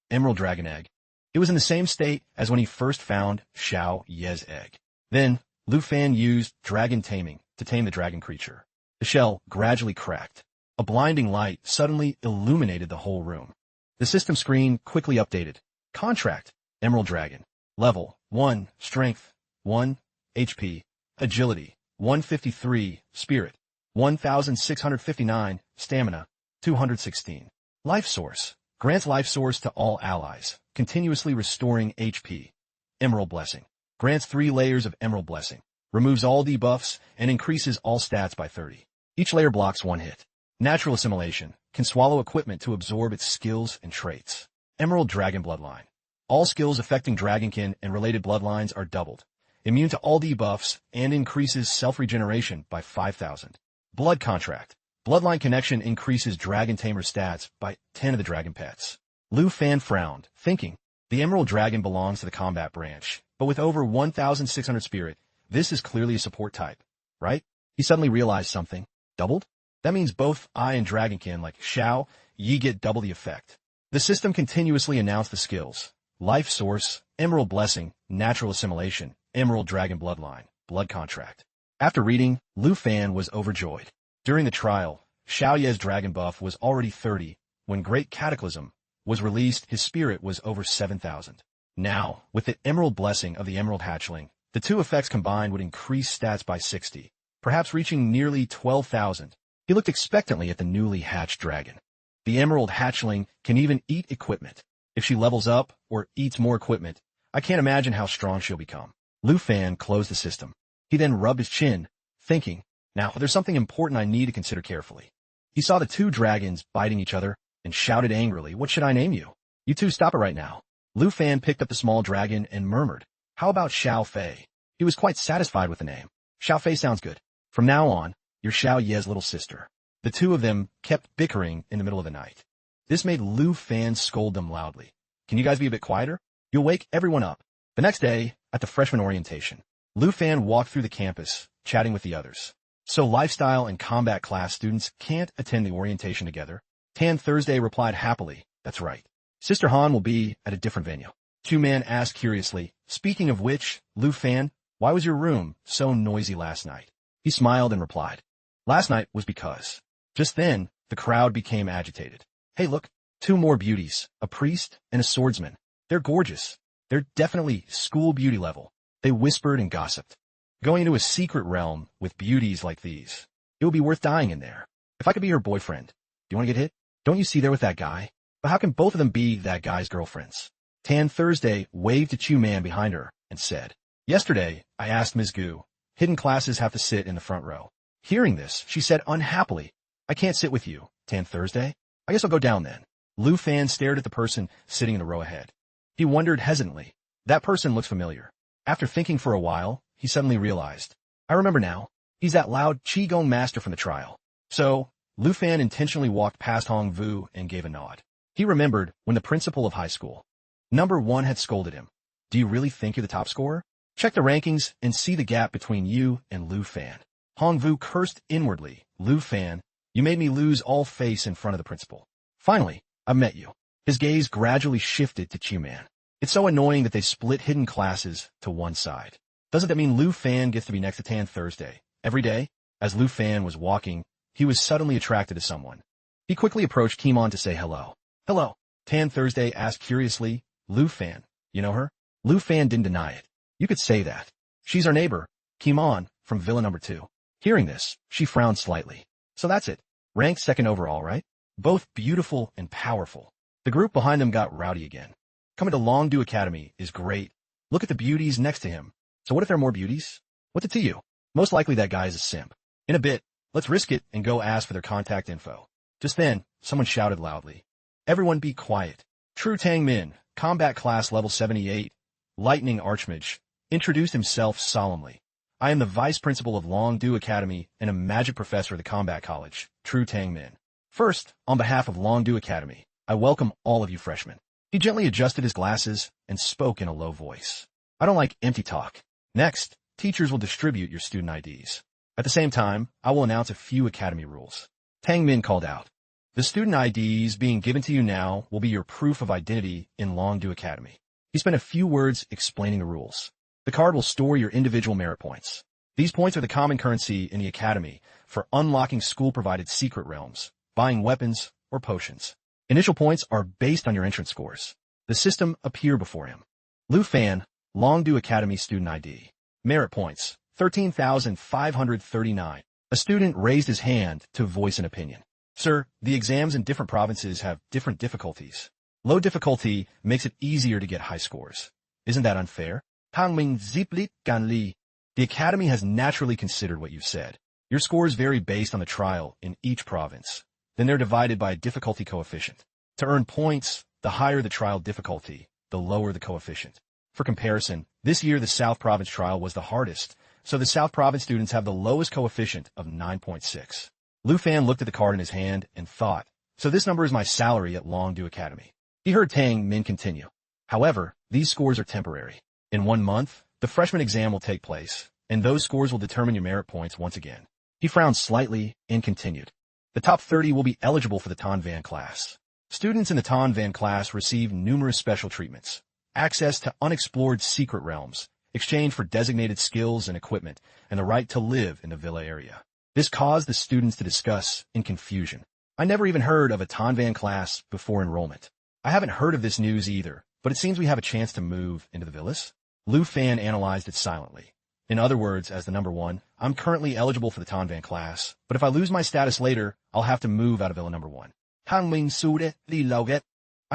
Emerald dragon egg. It was in the same state as when he first found Xiao Ye's egg. Then, Lu Fan used dragon taming to tame the dragon creature. The shell gradually cracked. A blinding light suddenly illuminated the whole room. The system screen quickly updated. Contract. Emerald dragon. Level 1. Strength 1. HP. Agility 153. Spirit 1659. Stamina 216. Life source. Grants life source to all allies, continuously restoring HP. Emerald blessing. Grants 3 layers of emerald blessing. Removes all debuffs and increases all stats by 30. Each layer blocks 1 hit. Natural assimilation. Can swallow equipment to absorb its skills and traits. Emerald dragon bloodline. All skills affecting dragonkin and related bloodlines are doubled. Immune to all debuffs and increases self-regeneration by 5,000. Blood contract. Bloodline connection increases dragon tamer stats by 10 of the dragon pets. Lu Fan frowned, thinking, the emerald dragon belongs to the combat branch, but with over 1,600 spirit, this is clearly a support type, right? He suddenly realized something. Doubled? That means both I and dragonkin like Xiao Yi get double the effect. The system continuously announced the skills. Life source, emerald blessing, natural assimilation, emerald dragon bloodline, blood contract. After reading, Lu Fan was overjoyed. During the trial, Xiao Ye's dragon buff was already 30. When Great Cataclysm was released, his spirit was over 7,000. Now, with the emerald blessing of the emerald hatchling, the 2 effects combined would increase stats by 60, perhaps reaching nearly 12,000. He looked expectantly at the newly hatched dragon. The emerald hatchling can even eat equipment. If she levels up or eats more equipment, I can't imagine how strong she'll become. Lu Fan closed the system. He then rubbed his chin, thinking, now, there's something important I need to consider carefully. He saw the 2 dragons biting each other and shouted angrily, "What should I name you? You 2 stop it right now." Lu Fan picked up the small dragon and murmured, "How about Xiao Fei?" He was quite satisfied with the name. Xiao Fei sounds good. From now on, you're Xiao Ye's little sister. The 2 of them kept bickering in the middle of the night. This made Lu Fan scold them loudly. "Can you guys be a bit quieter? You'll wake everyone up." The next day, at the freshman orientation, Lu Fan walked through the campus, chatting with the others. So lifestyle and combat class students can't attend the orientation together? Tan Thursday replied happily, "That's right. Sister Han will be at a different venue." Chu Man asked curiously, "Speaking of which, Lu Fan, why was your room so noisy last night?" He smiled and replied, "Last night was because." Just then, the crowd became agitated. "Hey look, 2 more beauties, a priest and a swordsman. They're gorgeous. They're definitely school beauty level." They whispered and gossiped. Going into a secret realm with beauties like these. It would be worth dying in there. If I could be her boyfriend. Do you want to get hit? Don't you see there with that guy? But how can both of them be that guy's girlfriends? Tan Thursday waved to Chu Man behind her and said, "Yesterday, I asked Ms. Gu. Hidden classes have to sit in the front row." Hearing this, she said unhappily, "I can't sit with you, Tan Thursday. I guess I'll go down then." Lu Fan stared at the person sitting in the row ahead. He wondered hesitantly. That person looks familiar. After thinking for a while, he suddenly realized, I remember now. He's that loud Qigong master from the trial. So, Lu Fan intentionally walked past Hong Vu and gave a nod. He remembered when the principal of high school, number 1, had scolded him. "Do you really think you're the top scorer? Check the rankings and see the gap between you and Lu Fan." Hong Vu cursed inwardly. "Lu Fan, you made me lose all face in front of the principal. Finally, I've met you." His gaze gradually shifted to Chu Man. It's so annoying that they split hidden classes to one side. Doesn't that mean Lu Fan gets to be next to Tan Thursday every day? As Lu Fan was walking, he was suddenly attracted to someone. He quickly approached Kim On to say hello. "Hello." Tan Thursday asked curiously, "Lu Fan, you know her?" Lu Fan didn't deny it. "You could say that. She's our neighbor, Kim On, from Villa Number 2. Hearing this, she frowned slightly. "So that's it. Ranked 2nd overall, right? Both beautiful and powerful." The group behind them got rowdy again. "Coming to Longdu Academy is great. Look at the beauties next to him. So what if there are more beauties? What's it to you? Most likely that guy is a simp. In a bit, let's risk it and go ask for their contact info. Just then, someone shouted loudly. Everyone be quiet. True Tang Min, combat class level 78, lightning archmage, introduced himself solemnly. I am the vice principal of Longdu Academy and a magic professor of the combat college, True Tang Min. First, on behalf of Longdu Academy, I welcome all of you freshmen. He gently adjusted his glasses and spoke in a low voice. I don't like empty talk. Next, teachers will distribute your student IDs. At the same time, I will announce a few academy rules. Tang Min called out. The student IDs being given to you now will be your proof of identity in Longdu Academy. He spent a few words explaining the rules. The card will store your individual merit points. These points are the common currency in the academy for unlocking school-provided secret realms, buying weapons, or potions. Initial points are based on your entrance scores. The system appear before him. Lu Fan, Longdu Academy student ID. Merit points, 13,539. A student raised his hand to voice an opinion. Sir, the exams in different provinces have different difficulties. Low difficulty makes it easier to get high scores. Isn't that unfair? Taming ziplit ganli. The academy has naturally considered what you've said. Your scores vary based on the trial in each province. Then they're divided by a difficulty coefficient. To earn points, the higher the trial difficulty, the lower the coefficient. For comparison, this year the South Province trial was the hardest, so the South Province students have the lowest coefficient of 9.6. Lu Fan looked at the card in his hand and thought, so this number is my salary at Longdu Academy. He heard Tang Min continue. However, these scores are temporary. In 1 month, the freshman exam will take place, and those scores will determine your merit points once again. He frowned slightly and continued. The top 30 will be eligible for the Tan Van class. Students in the Tan Van class receive numerous special treatments, access to unexplored secret realms, exchange for designated skills and equipment, and the right to live in the villa area. This caused the students to discuss in confusion. I never even heard of a Tan Van class before enrollment. I haven't heard of this news either, but it seems we have a chance to move into the villas. Lu Fan analyzed it silently. In other words, as the number 1, I'm currently eligible for the Tan Van class, but if I lose my status later, I'll have to move out of villa number 1. I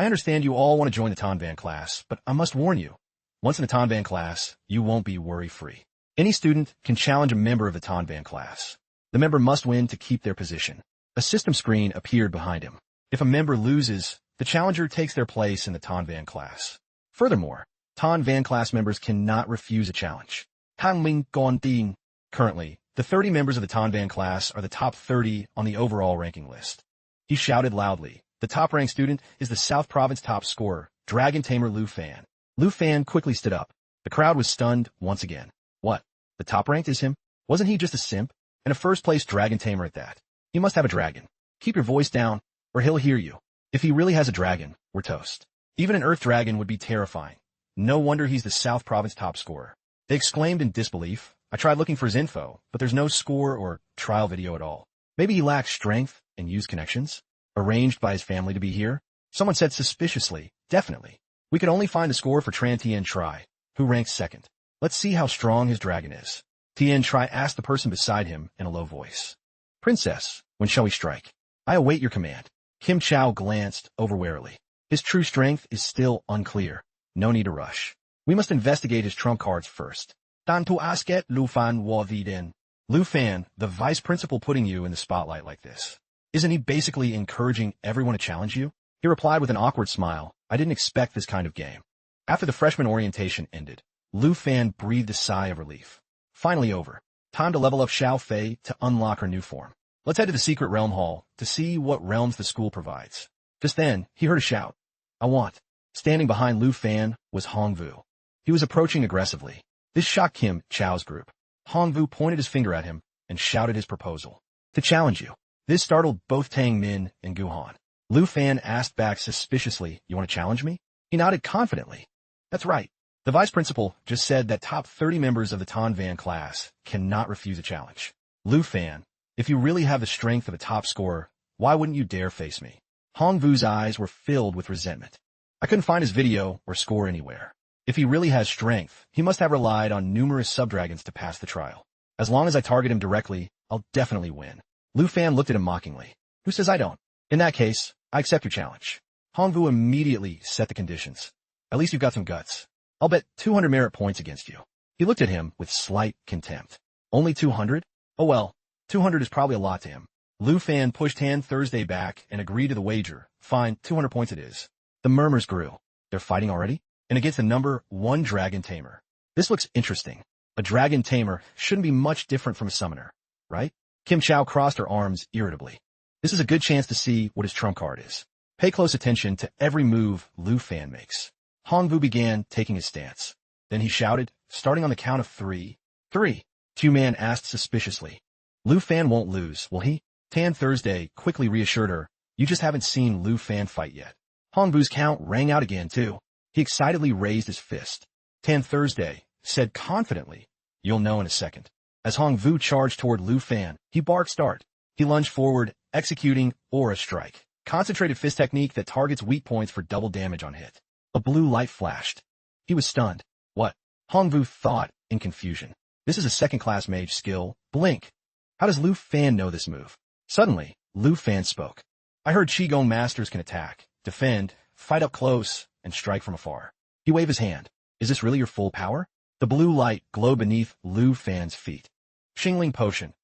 understand you all want to join the Tan Van class, but I must warn you. Once in the Tan Van class, you won't be worry-free. Any student can challenge a member of the Tan Van class. The member must win to keep their position. A system screen appeared behind him. If a member loses, the challenger takes their place in the Tan Van class. Furthermore, Tan Van class members cannot refuse a challenge. Currently, the 30 members of the Tan Van class are the top 30 on the overall ranking list. He shouted loudly. The top-ranked student is the South Province top scorer, Dragon Tamer Lu Fan. Lu Fan quickly stood up. The crowd was stunned once again. What? The top-ranked is him? Wasn't he just a simp? And a first-place Dragon Tamer at that. He must have a dragon. Keep your voice down, or he'll hear you. If he really has a dragon, we're toast. Even an Earth Dragon would be terrifying. No wonder he's the South Province top scorer. They exclaimed in disbelief. I tried looking for his info, but there's no score or trial video at all. Maybe he lacks strength and used connections? Arranged by his family to be here? Someone said suspiciously. Definitely. We could only find the score for Tien Tri, who ranks second. Let's see how strong his dragon is. Tien Tri asked the person beside him in a low voice. Princess, when shall we strike? I await your command. Kim Chow glanced over warily. His true strength is still unclear. No need to rush. We must investigate his trump cards first. Tantu asket Lu Fan wo viden. Lu Fan, the vice principal putting you in the spotlight like this. Isn't he basically encouraging everyone to challenge you? He replied with an awkward smile. I didn't expect this kind of game. After the freshman orientation ended, Lu Fan breathed a sigh of relief. Finally over. Time to level up Xiao Fei to unlock her new form. Let's head to the secret realm hall to see what realms the school provides. Just then, he heard a shout. I want. Standing behind Lu Fan was Hongvu. He was approaching aggressively. This shocked Kim Chow's group. Hongvu pointed his finger at him and shouted his proposal. To challenge you. This startled both Tang Min and Gu Han. Lu Fan asked back suspiciously, you want to challenge me? He nodded confidently. That's right. The vice principal just said that top 30 members of the Tan Van class cannot refuse a challenge. Lu Fan, if you really have the strength of a top scorer, why wouldn't you dare face me? Hongvu's eyes were filled with resentment. I couldn't find his video or score anywhere. If he really has strength, he must have relied on numerous subdragons to pass the trial. As long as I target him directly, I'll definitely win. Lu Fan looked at him mockingly. Who says I don't? In that case, I accept your challenge. Hongvu immediately set the conditions. At least you've got some guts. I'll bet 200 merit points against you. He looked at him with slight contempt. Only 200? Oh well, 200 is probably a lot to him. Lu Fan pushed Han Thursday back and agreed to the wager. Fine, 200 points it is. The murmurs grew. They're fighting already? And against the number 1 dragon tamer. This looks interesting. A dragon tamer shouldn't be much different from a summoner, right? Kim Chow crossed her arms irritably. This is a good chance to see what his trump card is. Pay close attention to every move Lu Fan makes. Hongvu began taking his stance. Then he shouted, starting on the count of 3. 3. Q-Man asked suspiciously. Lu Fan won't lose, will he? Tan Thursday quickly reassured her, you just haven't seen Lu Fan fight yet. Hongvu's count rang out again, too. He excitedly raised his fist. Tan Thursday said confidently, you'll know in a second. As Hongvu charged toward Lu Fan, he barked start. He lunged forward, executing Aura Strike. Concentrated fist technique that targets weak points for double damage on hit. A blue light flashed. He was stunned. What? Hongvu thought in confusion. This is a second-class mage skill, Blink. How does Lu Fan know this move? Suddenly, Lu Fan spoke. I heard Qigong masters can attack, defend, fight up close, and strike from afar. He waved his hand. Is this really your full power? The blue light glowed beneath Lu Fan's feet. Xingling Potion.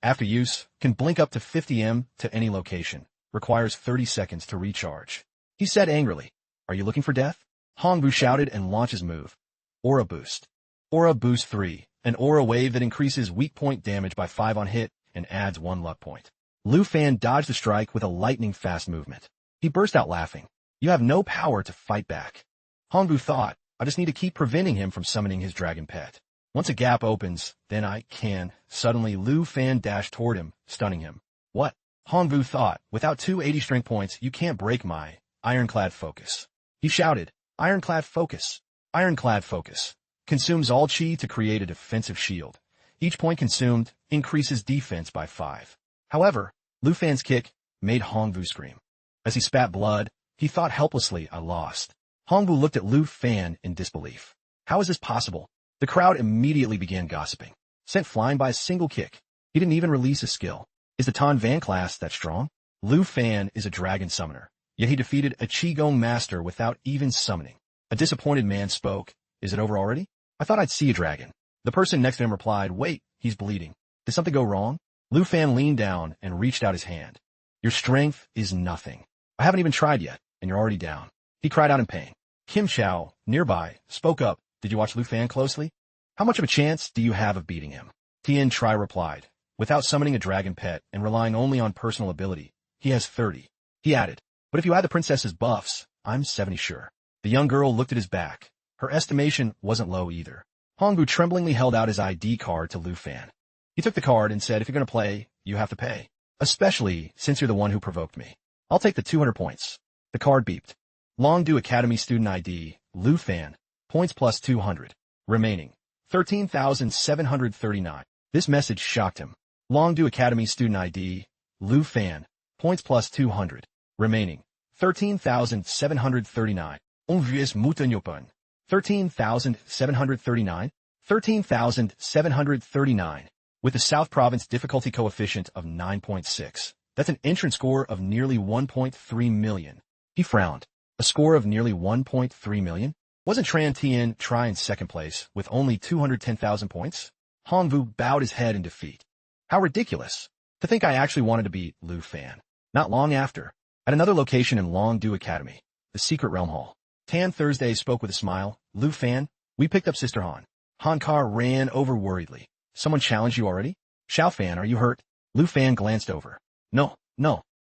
After use, can blink up to 50 m to any location. Requires 30 seconds to recharge. He said angrily, are you looking for death? Hongbu shouted and launched his move. Aura Boost. Aura Boost 3, an aura wave that increases weak point damage by 5 on hit and adds 1 luck point. Lu Fan dodged the strike with a lightning-fast movement. He burst out laughing. You have no power to fight back. Hongbu thought, I just need to keep preventing him from summoning his dragon pet. Once a gap opens, then I can. Suddenly, Lu Fan dashed toward him, stunning him. What? Hongbu thought, without 280 strength points, you can't break my ironclad focus. He shouted, Ironclad Focus. Ironclad Focus. Consumes all chi to create a defensive shield. Each point consumed increases defense by 5. However, Lu Fan's kick made Hongvu scream. As he spat blood, he thought helplessly, I lost. Hongvu looked at Lu Fan in disbelief. How is this possible? The crowd immediately began gossiping. Sent flying by a single kick. He didn't even release a skill. Is the Tan Van class that strong? Lu Fan is a dragon summoner, yet he defeated a Qigong master without even summoning. A disappointed man spoke. Is it over already? I thought I'd see a dragon. The person next to him replied, wait, he's bleeding. Did something go wrong? Lu Fan leaned down and reached out his hand. Your strength is nothing. I haven't even tried yet, and you're already down. He cried out in pain. Kim Chow, nearby, spoke up. Did you watch Lu Fan closely? How much of a chance do you have of beating him? Tien Tri replied. Without summoning a dragon pet and relying only on personal ability, he has 30. He added, but if you add the princess's buffs, I'm 70 sure. The young girl looked at his back. Her estimation wasn't low either. Hongbu tremblingly held out his ID card to Lu Fan. He took the card and said, if you're going to play, you have to pay. Especially since you're the one who provoked me. I'll take the 200 points. The card beeped. Longdu Academy Student ID, Lu Fan, points plus 200. Remaining, 13,739. This message shocked him. Longdu Academy Student ID, Lu Fan, points plus 200. Remaining, 13,739. Onvius Mutanyopan. 13,739. 13,739. With the South Province difficulty coefficient of 9.6. That's an entrance score of nearly 1.3 million. He frowned. A score of nearly 1.3 million? Wasn't Tran Tien Tri in second place with only 210,000 points? Hongvu bowed his head in defeat. How ridiculous. To think I actually wanted to beat Lu Fan. Not long after, at another location in Longdu Academy, the Secret Realm Hall, Tan Thursday spoke with a smile. Lu Fan, we picked up Sister Han. Han Kar ran over worriedly. Someone challenged you already? Xiao Fan, are you hurt? Lu Fan glanced over. No,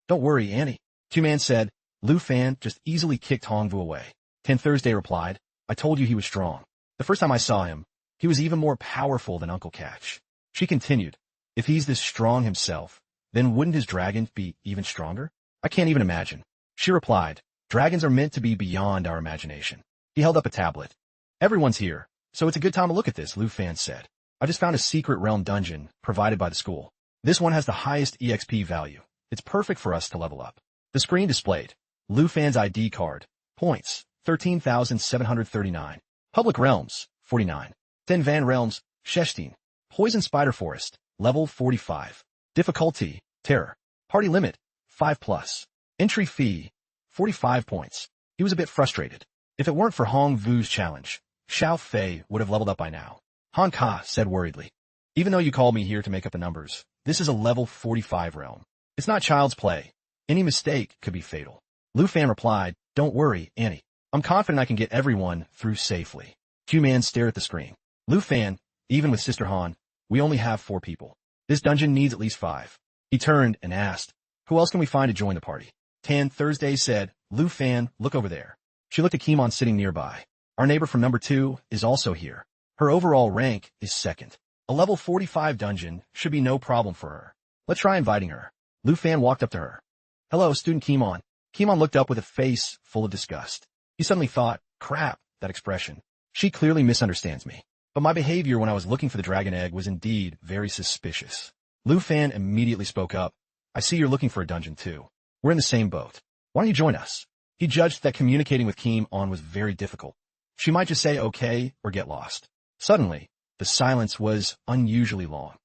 don't worry, Annie. Q-Man said. Lu Fan just easily kicked Hongvu away. Tan Thursday replied, I told you he was strong. The first time I saw him, he was even more powerful than Uncle Catch. She continued, if he's this strong himself, then wouldn't his dragon be even stronger? I can't even imagine. She replied, dragons are meant to be beyond our imagination. He held up a tablet. Everyone's here, so it's a good time to look at this, Lu Fan said. I just found a secret realm dungeon provided by the school. This one has the highest EXP value. It's perfect for us to level up. The screen displayed Lu Fan's ID card. Points, 13,739. Public Realms, 49. Ten Van Realms, 16. Poison Spider Forest, level 45. Difficulty, Terror. Party limit, 5+. Entry fee, 45 points. He was a bit frustrated. If it weren't for Hong Vu's challenge, Xiao Fei would have leveled up by now. Han Ka said worriedly. Even though you called me here to make up the numbers, this is a level 45 realm. It's not child's play. Any mistake could be fatal. Lu Fan replied, don't worry, Annie. I'm confident I can get everyone through safely. Q-Man stared at the screen. Lu Fan, even with Sister Han, we only have 4 people. This dungeon needs at least 5. He turned and asked, who else can we find to join the party? Tan Thursday said, Lu Fan, look over there. She looked at Kimon sitting nearby. Our neighbor from number 2 is also here. Her overall rank is 2nd. A level 45 dungeon should be no problem for her. Let's try inviting her. Lu Fan walked up to her. Hello, student Kimon. Kimon looked up with a face full of disgust. He suddenly thought, crap, that expression. She clearly misunderstands me. But my behavior when I was looking for the dragon egg was indeed very suspicious. Lu Fan immediately spoke up. I see you're looking for a dungeon too. We're in the same boat. Why don't you join us? He judged that communicating with Kimon was very difficult. She might just say okay or get lost. Suddenly, the silence was unusually long.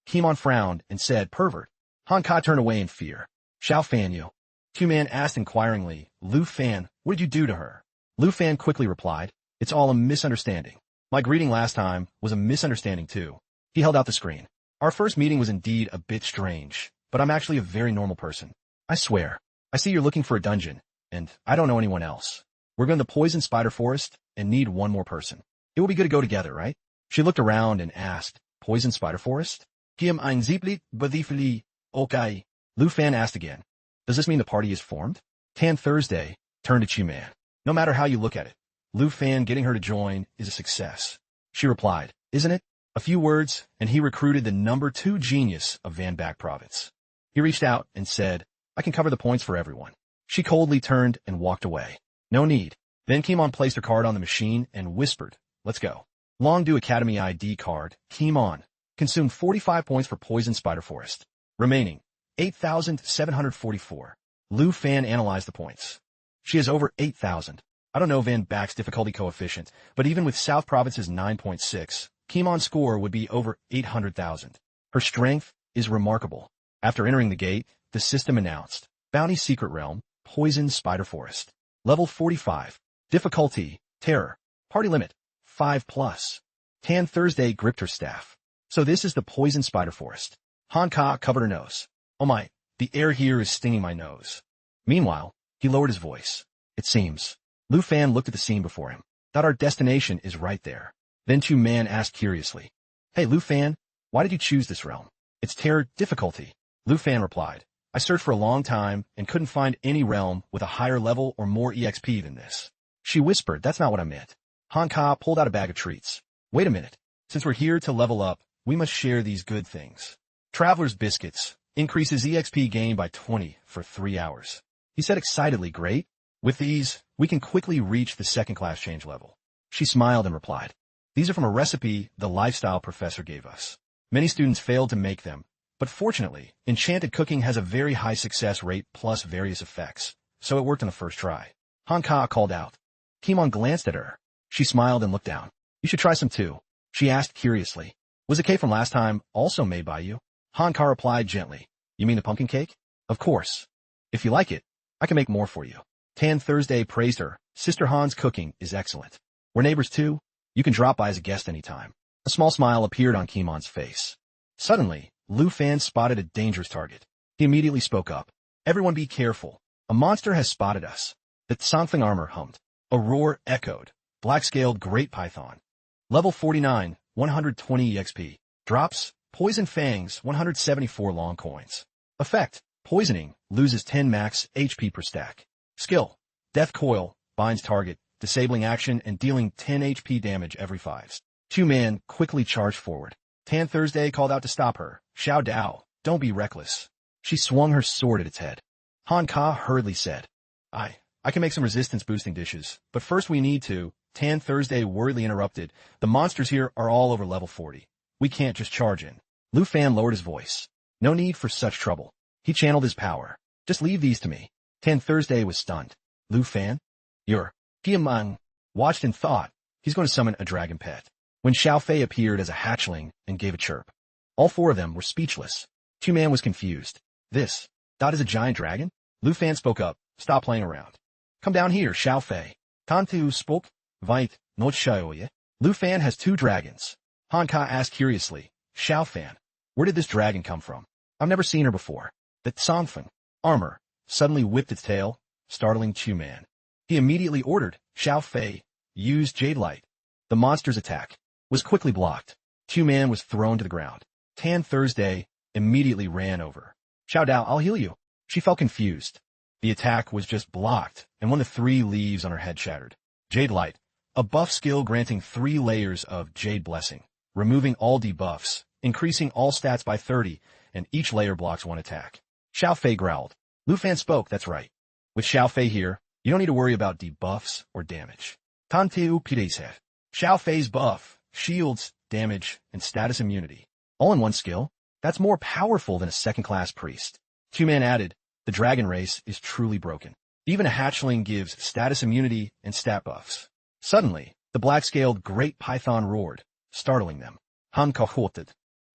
Kimon frowned and said, pervert. Han Ka turned away in fear. Xiao Fan you? Q-Man asked inquiringly, Lu Fan, what did you do to her? Lu Fan quickly replied, it's all a misunderstanding. My greeting last time was a misunderstanding too. He held out the screen. Our first meeting was indeed a bit strange, but I'm actually a very normal person. I swear. I see you're looking for a dungeon, and I don't know anyone else. We're going to Poison Spider Forest and need one more person. It will be good to go together, right? She looked around and asked, Poison Spider Forest? Kiem ein Ziepli, Badifli, okay. Lu Fan asked again. Does this mean the party is formed? Tan Thursday turned to Chu-Man. No matter how you look at it, Lu Fan getting her to join is a success. She replied, isn't it? A few words, and he recruited the number 2 genius of Van Back Province. He reached out and said, I can cover the points for everyone. She coldly turned and walked away. No need. Then Kimon placed her card on the machine and whispered, let's go. Longdu Academy ID card, Kimon, consumed 45 points for Poison Spider Forest. Remaining, 8,744. Lu Fan analyzed the points. She has over 8,000. I don't know Van Back's difficulty coefficient, but even with South Province's 9.6, Kimon's score would be over 800,000. Her strength is remarkable. After entering the gate, the system announced, Bounty Secret Realm, Poison Spider Forest. Level 45. Difficulty, Terror. Party limit, 5+. Tan Thursday gripped her staff. So this is the Poison Spider Forest. Han Ka covered her nose. Oh my, the air here is stinging my nose. Meanwhile, he lowered his voice. It seems. Lu Fan looked at the scene before him. That our destination is right there. Then Chu-Man asked curiously. Hey Lu Fan, why did you choose this realm? It's terror difficulty. Lu Fan replied. I searched for a long time and couldn't find any realm with a higher level or more EXP than this. She whispered, that's not what I meant. Han Ka pulled out a bag of treats. Wait a minute. Since we're here to level up, we must share these good things. Traveler's Biscuits increases EXP gain by 20 for 3 hours. He said excitedly, great. With these, we can quickly reach the 2nd class change level. She smiled and replied. These are from a recipe the lifestyle professor gave us. Many students failed to make them, but fortunately, enchanted cooking has a very high success rate plus various effects, so it worked on the first try. Han Ka called out. Kimon glanced at her. She smiled and looked down. You should try some too. She asked curiously. Was the cake from last time also made by you? Han Ka replied gently. You mean the pumpkin cake? Of course. If you like it, I can make more for you. Tan Thursday praised her. Sister Han's cooking is excellent. We're neighbors too. You can drop by as a guest anytime. A small smile appeared on Kimon's face. Suddenly, Lu Fan spotted a dangerous target. He immediately spoke up. Everyone be careful. A monster has spotted us. The Songfeng armor hummed. A roar echoed. Black-scaled Great Python. Level 49, 120 EXP. Drops, Poison Fangs, 174 long coins. Effect, Poisoning, loses 10 max HP per stack. Skill, Death Coil, binds target, disabling action and dealing 10 HP damage every 5s. Chu-Man quickly charged forward. Tan Thursday called out to stop her. Xiao Dao, don't be reckless. She swung her sword at its head. Han Ka hurriedly said, I can make some resistance boosting dishes, but first we need to. Tan Thursday worriedly interrupted. The monsters here are all over level 40. We can't just charge in. Lu Fan lowered his voice. No need for such trouble. He channeled his power. Just leave these to me. Tan Thursday was stunned. Lu Fan? You're... Tien Hung watched and thought, he's going to summon a dragon pet. When Xiao Fei appeared as a hatchling and gave a chirp. All 4 of them were speechless. Chu-Man was confused. This, that is a giant dragon? Lu Fan spoke up. Stop playing around. Come down here, Xiao Fei. Tantu spoke. Vite, not Xiaoye. Lu Fan has 2 dragons. Hanka asked curiously. Xiao Fan, where did this dragon come from? I've never seen her before. That Songfen, armor, suddenly whipped its tail, startling Chu Man. He immediately ordered Xiao Fei, use Jade Light. The monster's attack was quickly blocked. Chu Man was thrown to the ground. Tan Thursday immediately ran over. Xiao Dao, I'll heal you. She felt confused. The attack was just blocked, and one of the 3 leaves on her head shattered. Jade Light, a buff skill granting 3 layers of Jade Blessing, removing all debuffs, increasing all stats by 30, and each layer blocks 1 attack. Xiao Fei growled. Lu Fan spoke, that's right. With Xiao Fei here, you don't need to worry about debuffs or damage. Tanteu Pideset. Xiao Fei's buff, shields, damage, and status immunity. All in one skill? That's more powerful than a second-class priest. Two-Man added, the dragon race is truly broken. Even a hatchling gives status immunity and stat buffs. Suddenly, the black-scaled great python roared, startling them. Han halted.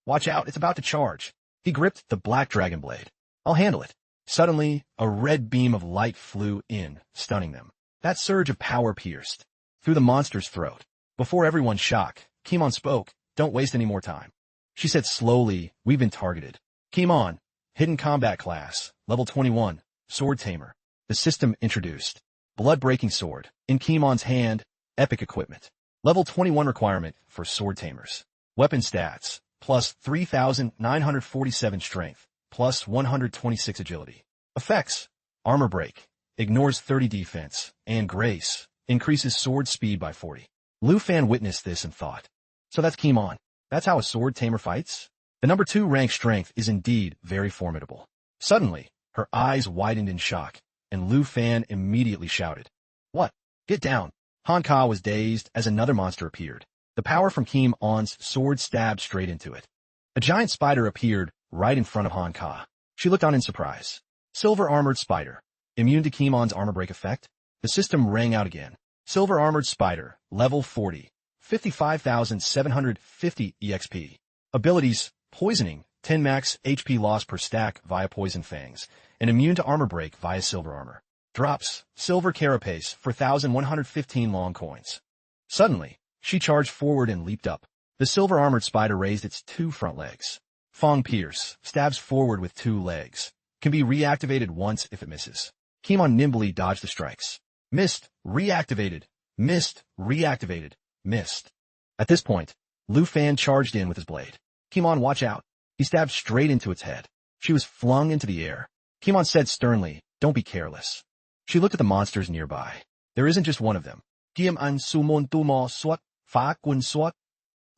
Watch out, it's about to charge. He gripped the black dragon blade. I'll handle it. Suddenly, a red beam of light flew in, stunning them. That surge of power pierced through the monster's throat. Before everyone's shock, Kimon spoke, don't waste any more time. She said slowly, we've been targeted. Kimon, hidden combat class, level 21, sword tamer. The system introduced. Blood-breaking sword. In Kimon's hand, epic equipment. Level 21 requirement for sword tamers. Weapon stats, plus 3,947 strength, plus 126 agility. Effects, armor break, ignores 30 defense, and grace, increases sword speed by 40. Lu Fan witnessed this and thought, so that's Kimon. That's how a sword tamer fights? The number 2 rank strength is indeed very formidable. Suddenly, her eyes widened in shock, and Lu Fan immediately shouted, what? Get down. Han Ka was dazed as another monster appeared. The power from Kim On's sword stabbed straight into it. A giant spider appeared right in front of Han Ka. She looked on in surprise. Silver-armored spider. Immune to Kim On's armor break effect? The system rang out again. Silver-armored spider, level 40, 55,750 EXP. Abilities, poisoning, 10 max HP loss per stack via poison fangs, and immune to armor break via silver armor. Drops, silver carapace for 1,115 long coins. Suddenly, she charged forward and leaped up. The silver-armored spider raised its 2 front legs. Fong Pierce, stabs forward with 2 legs. Can be reactivated once if it misses. Kimon nimbly dodged the strikes. Missed, reactivated, missed, reactivated, missed. At this point, Lu Fan charged in with his blade. Kimon, watch out. He stabbed straight into its head. She was flung into the air. Kimon said sternly, don't be careless. She looked at the monsters nearby. There isn't just one of them. Giam an sumon tumo swat, fa kun swat.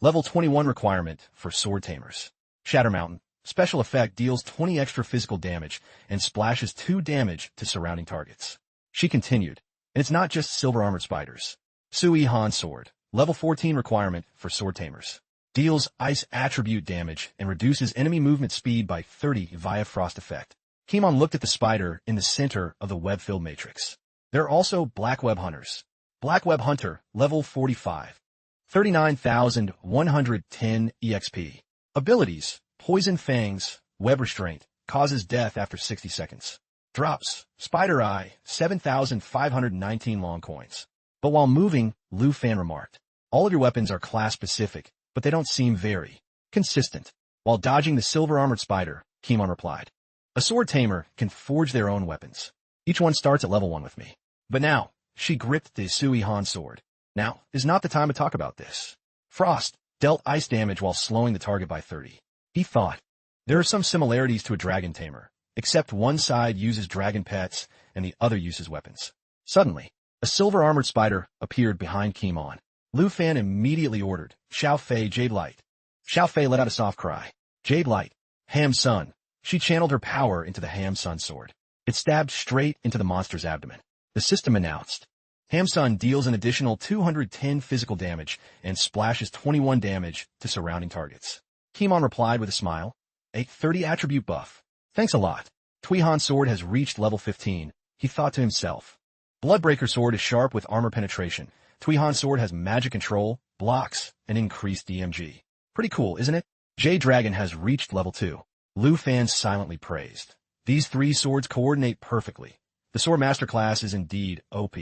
Level 21 requirement for sword tamers. Shatter Mountain. Special effect deals 20 extra physical damage and splashes 2 damage to surrounding targets. She continued, and it's not just silver-armored spiders. Sui Han Sword. Level 14 requirement for sword tamers. Deals ice attribute damage and reduces enemy movement speed by 30 via frost effect. Kimon looked at the spider in the center of the web-filled matrix. There are also Black Web Hunters. Black Web Hunter, level 45. 39,110 EXP. Abilities, Poison Fangs, Web Restraint, causes death after 60 seconds. Drops, Spider Eye, 7,519 long coins. But while moving, Lu Fan remarked, all of your weapons are class-specific, but they don't seem very consistent. While dodging the silver-armored spider, Kimon replied, a sword tamer can forge their own weapons. Each one starts at level 1 with me. But now, she gripped the Sui Han sword. Now is not the time to talk about this. Frost dealt ice damage while slowing the target by 30. He thought, there are some similarities to a dragon tamer, except one side uses dragon pets and the other uses weapons. Suddenly, a silver-armored spider appeared behind Kimon. Lu Fan immediately ordered, Xiao Fei Jade Light. Xiao Fei let out a soft cry. Jade Light. Ham Sun. She channeled her power into the Ham Sun sword. It stabbed straight into the monster's abdomen. The system announced, Ham Sun deals an additional 210 physical damage and splashes 21 damage to surrounding targets. Kimon replied with a smile, a 30 attribute buff. Thanks a lot. Tui Han sword has reached level 15, he thought to himself. Bloodbreaker sword is sharp with armor penetration. Tui Han sword has magic control, blocks, and increased DMG. Pretty cool, isn't it? Jade Dragon has reached level 2. Lu Fan silently praised. These 3 swords coordinate perfectly. The sword master class is indeed OP.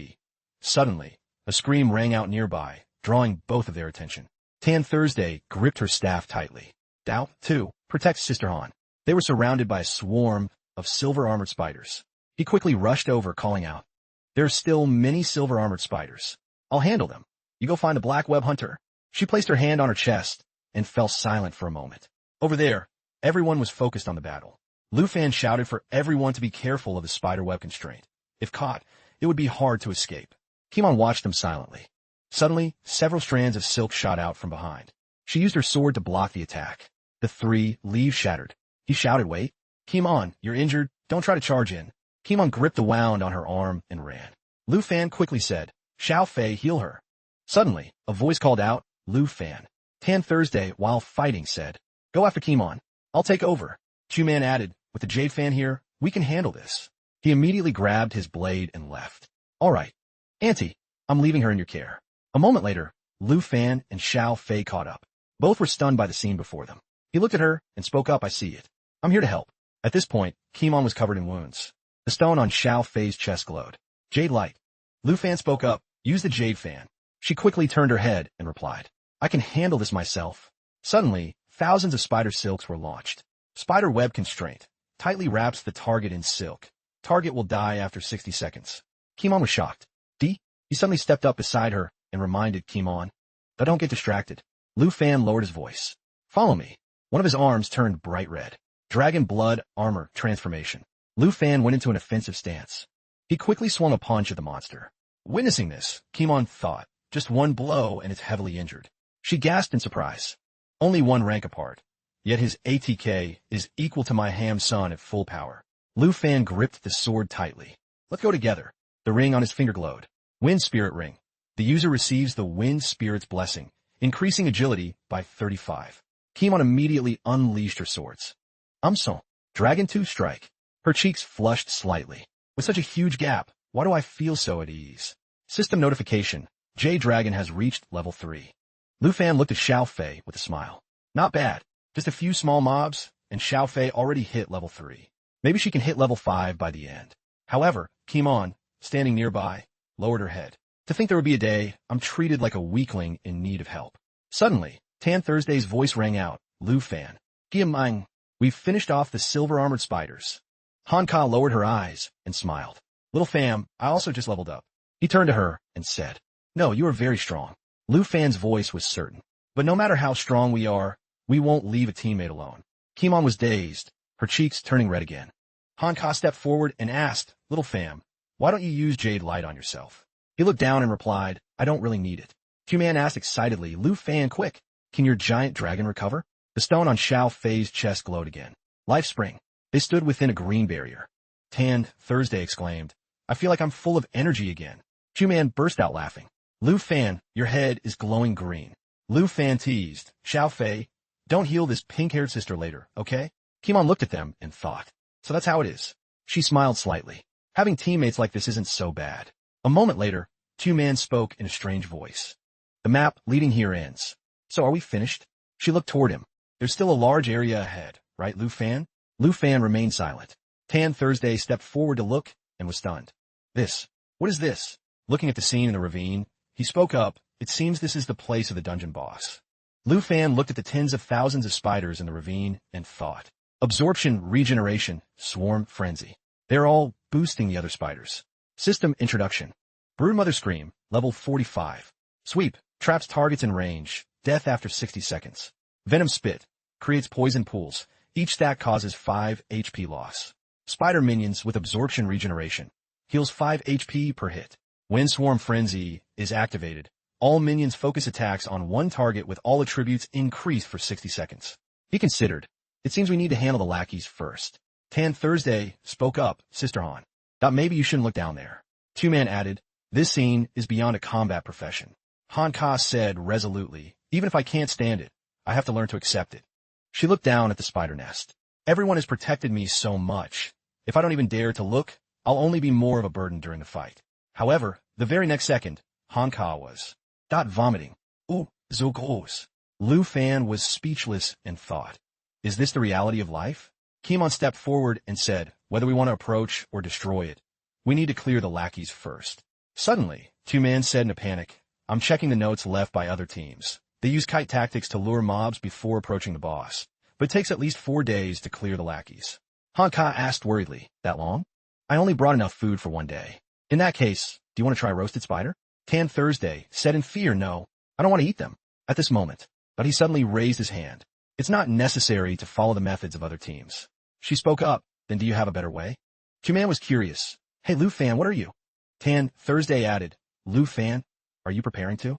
Suddenly, a scream rang out nearby, drawing both of their attention. Tan Thursday gripped her staff tightly. Dao, too, protects Sister Han. They were surrounded by a swarm of silver-armored spiders. He quickly rushed over, calling out, "There are still many silver-armored spiders. I'll handle them. You go find the black web hunter." She placed her hand on her chest and fell silent for a moment. Over there, everyone was focused on the battle. Lu Fan shouted for everyone to be careful of the spider web constraint. If caught, it would be hard to escape. Kimon watched them silently. Suddenly, several strands of silk shot out from behind. She used her sword to block the attack. The 3 leaves shattered. He shouted, "Wait. Kimon, you're injured. Don't try to charge in." Kimon gripped the wound on her arm and ran. Lu Fan quickly said, "Xiao Fei, heal her." Suddenly, a voice called out, "Lu Fan." Tan Thursday, while fighting, said, "Go after Kimon. I'll take over." Chu Man added, "With the Jade Fan here, we can handle this." He immediately grabbed his blade and left. "All right. Auntie, I'm leaving her in your care." A moment later, Lu Fan and Xiao Fei caught up. Both were stunned by the scene before them. He looked at her and spoke up, "I see it. I'm here to help." At this point, Kimon was covered in wounds. The stone on Xiao Fei's chest glowed. "Jade light." Lu Fan spoke up, "Use the Jade Fan." She quickly turned her head and replied, "I can handle this myself." Suddenly, thousands of spider silks were launched. Spider web constraint tightly wraps the target in silk. Target will die after 60 seconds. Kimon was shocked. "D?" He suddenly stepped up beside her and reminded Kimon, "Don't get distracted." Lu Fan lowered his voice. "Follow me." One of his arms turned bright red. Dragon blood armor transformation. Lu Fan went into an offensive stance. He quickly swung a punch at the monster. Witnessing this, Kimon thought, just one blow and it's heavily injured. She gasped in surprise. Only 1 rank apart. Yet his ATK is equal to my Ham son at full power. Lu Fan gripped the sword tightly. "Let's go together." The ring on his finger glowed. Wind Spirit Ring. The user receives the Wind Spirit's blessing, increasing agility by 35. Kimon immediately unleashed her swords. "Umso." Dragon 2 strike. Her cheeks flushed slightly. With such a huge gap, why do I feel so at ease? System notification. Jade Dragon has reached level 3. Lu Fan looked at Xiao Fei with a smile. Not bad. Just a few small mobs, and Xiao Fei already hit level 3. Maybe she can hit level 5 by the end. However, Kimon, standing nearby, lowered her head. To think there would be a day I'm treated like a weakling in need of help. Suddenly, Tan Thursday's voice rang out, "Lu Fan. Giamang. We've finished off the silver-armored spiders." Hanka lowered her eyes and smiled. "Little fam, I also just leveled up." He turned to her and said, "No, you are very strong." Lu Fan's voice was certain. "But no matter how strong we are, we won't leave a teammate alone." Kimon was dazed, her cheeks turning red again. Hanka stepped forward and asked, "Little fam, why don't you use Jade Light on yourself?" He looked down and replied, "I don't really need it." Q-Man asked excitedly, "Lu Fan, quick, can your giant dragon recover?" The stone on Xiao Fei's chest glowed again. Life Spring. They stood within a green barrier. Tan Thursday exclaimed, "I feel like I'm full of energy again." Q-Man burst out laughing. "Lu Fan, your head is glowing green." Lu Fan teased, "Xiao Fei, don't heal this pink-haired sister later, okay?" Kimon looked at them and thought, "So that's how it is." She smiled slightly. Having teammates like this isn't so bad. A moment later, Q-Man spoke in a strange voice. "The map leading here ends. So are we finished?" She looked toward him. "There's still a large area ahead, right, Lu Fan?" Lu Fan remained silent. Tan Thursday stepped forward to look and was stunned. What is this?" Looking at the scene in the ravine, he spoke up, "It seems this is the place of the dungeon boss." Lu Fan looked at the tens of thousands of spiders in the ravine and thought. Absorption, regeneration, swarm, frenzy. They're all boosting the other spiders. System introduction. Broodmother Scream, level 45. Sweep, traps targets in range, death after 60 seconds. Venom Spit, creates poison pools. Each stack causes 5 HP loss. Spider Minions with absorption regeneration. Heals 5 HP per hit. When Swarm Frenzy is activated, all minions focus attacks on one target with all attributes increased for 60 seconds. He considered, "It seems we need to handle the lackeys first." Tan Thursday spoke up, "Sister Han. Thought maybe you shouldn't look down there." Two-Man added, "This scene is beyond a combat profession." Han Ka said resolutely, "Even if I can't stand it, I have to learn to accept it." She looked down at the spider nest. "Everyone has protected me so much. If I don't even dare to look, I'll only be more of a burden during the fight." However, the very next second, Han Ka was vomiting. "Ooh, so gross." Lu Fan was speechless and thought, "Is this the reality of life?" Kimon stepped forward and said, "Whether we want to approach or destroy it, we need to clear the lackeys first." Suddenly, Two-Man said in a panic, "I'm checking the notes left by other teams. They use kite tactics to lure mobs before approaching the boss, but it takes at least 4 days to clear the lackeys. Hanka asked worriedly, "That long? I only brought enough food for 1 day. In that case, do you want to try roasted spider?" Tan Thursday said in fear, "No, I don't want to eat them at this moment." But he suddenly raised his hand. "It's not necessary to follow the methods of other teams." She spoke up, "Then do you have a better way?" Q-Man was curious. "Hey, Lu Fan, what are you?" Tan Thursday added, "Lu Fan, are you preparing to?"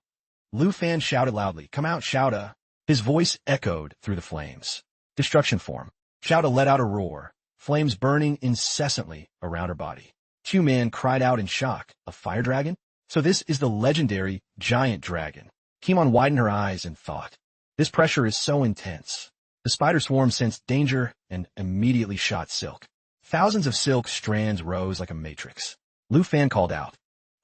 Lu Fan shouted loudly, "Come out, Shouta." His voice echoed through the flames. Destruction form. Shouta let out a roar, flames burning incessantly around her body. Q-Man cried out in shock. "A fire dragon? So this is the legendary giant dragon." Kimon widened her eyes and thought, "This pressure is so intense." The spider swarm sensed danger and immediately shot Silk. Thousands of silk strands rose like a matrix. Lu Fan called out,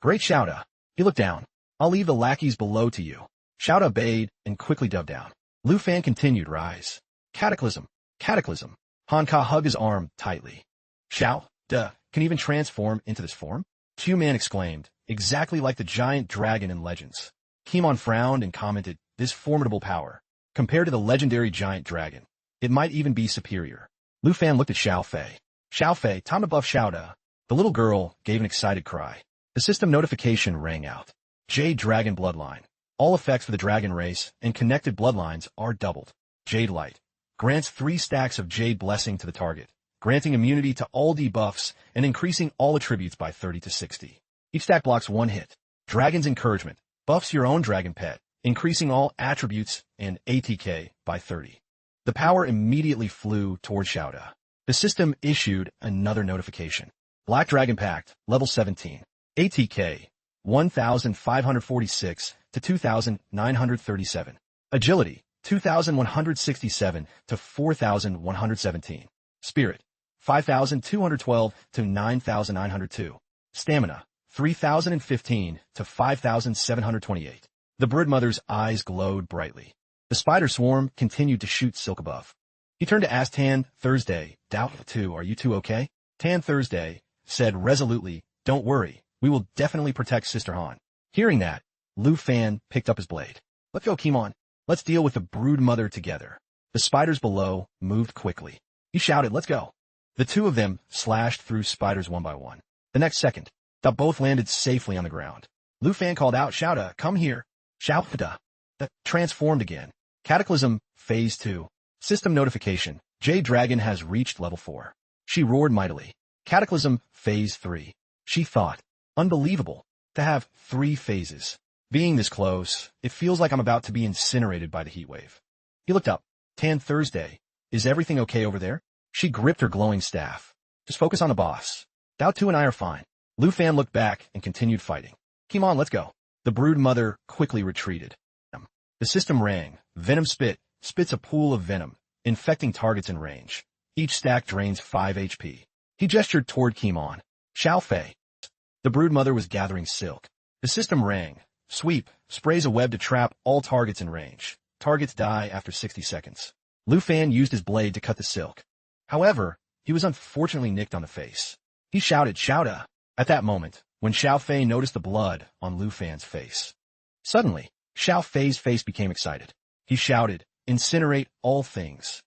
"Great Shouta." He looked down. "I'll leave the lackeys below to you." Shouta obeyed and quickly dove down. Lu Fan continued, "Rise. Cataclysm. Cataclysm." Hanka hugged his arm tightly. "Shouta can even transform into this form?" Q-Man exclaimed, "Exactly like the giant dragon in Legends." Kimon frowned and commented, "This formidable power. Compared to the legendary giant dragon, it might even be superior." Lu Fan looked at Xiao Fei. "Xiao Fei, time to buff Shouta." The little girl gave an excited cry. The system notification rang out. Jade Dragon Bloodline. All effects for the dragon race and connected bloodlines are doubled. Jade Light. Grants 3 stacks of Jade Blessing to the target, granting immunity to all debuffs and increasing all attributes by 30 to 60. Each stack blocks 1 hit. Dragon's Encouragement. Buffs your own dragon pet, increasing all attributes and ATK by 30. The power immediately flew toward Shouta. The system issued another notification. Black Dragon Pact, level 17. ATK, 1,546 to 2,937. Agility, 2,167 to 4,117. Spirit, 5,212 to 9,902. Stamina, 3,015 to 5,728. The Broodmother's eyes glowed brightly. The spider swarm continued to shoot Silk above. He turned to ask Tan Thursday, "Doubt 2, are you two okay?" Tan Thursday said resolutely, "Don't worry, we will definitely protect Sister Han." Hearing that, Lu Fan picked up his blade. "Let's go, Kimon. Let's deal with the Broodmother together." The spiders below moved quickly. He shouted, "Let's go." The two of them slashed through spiders one by one. The next second, they both landed safely on the ground. Lu Fan called out, "Shouta, come here." Shouta. That transformed again. Cataclysm, Phase 2. System notification. Jade Dragon has reached level 4. She roared mightily. Cataclysm, Phase 3. She thought, unbelievable, to have 3 phases. Being this close, it feels like I'm about to be incinerated by the heat wave. He looked up. Tan Thursday, is everything okay over there? She gripped her glowing staff. Just focus on the boss. Dao 2 and I are fine. Lu Fan looked back and continued fighting. Come on, let's go. The Broodmother quickly retreated. The system rang. Venom spits a pool of venom, infecting targets in range. Each stack drains 5 HP. He gestured toward Kimon. Xiao Fei. The Broodmother was gathering silk. The system rang. Sweep sprays a web to trap all targets in range. Targets die after 60 seconds. Lu Fan used his blade to cut the silk. However, he was unfortunately nicked on the face. He shouted, "Shouta!" At that moment, when Xiao Fei noticed the blood on Lu Fan's face. Suddenly, Xiao Fei's face became excited. He shouted, "Incinerate all things."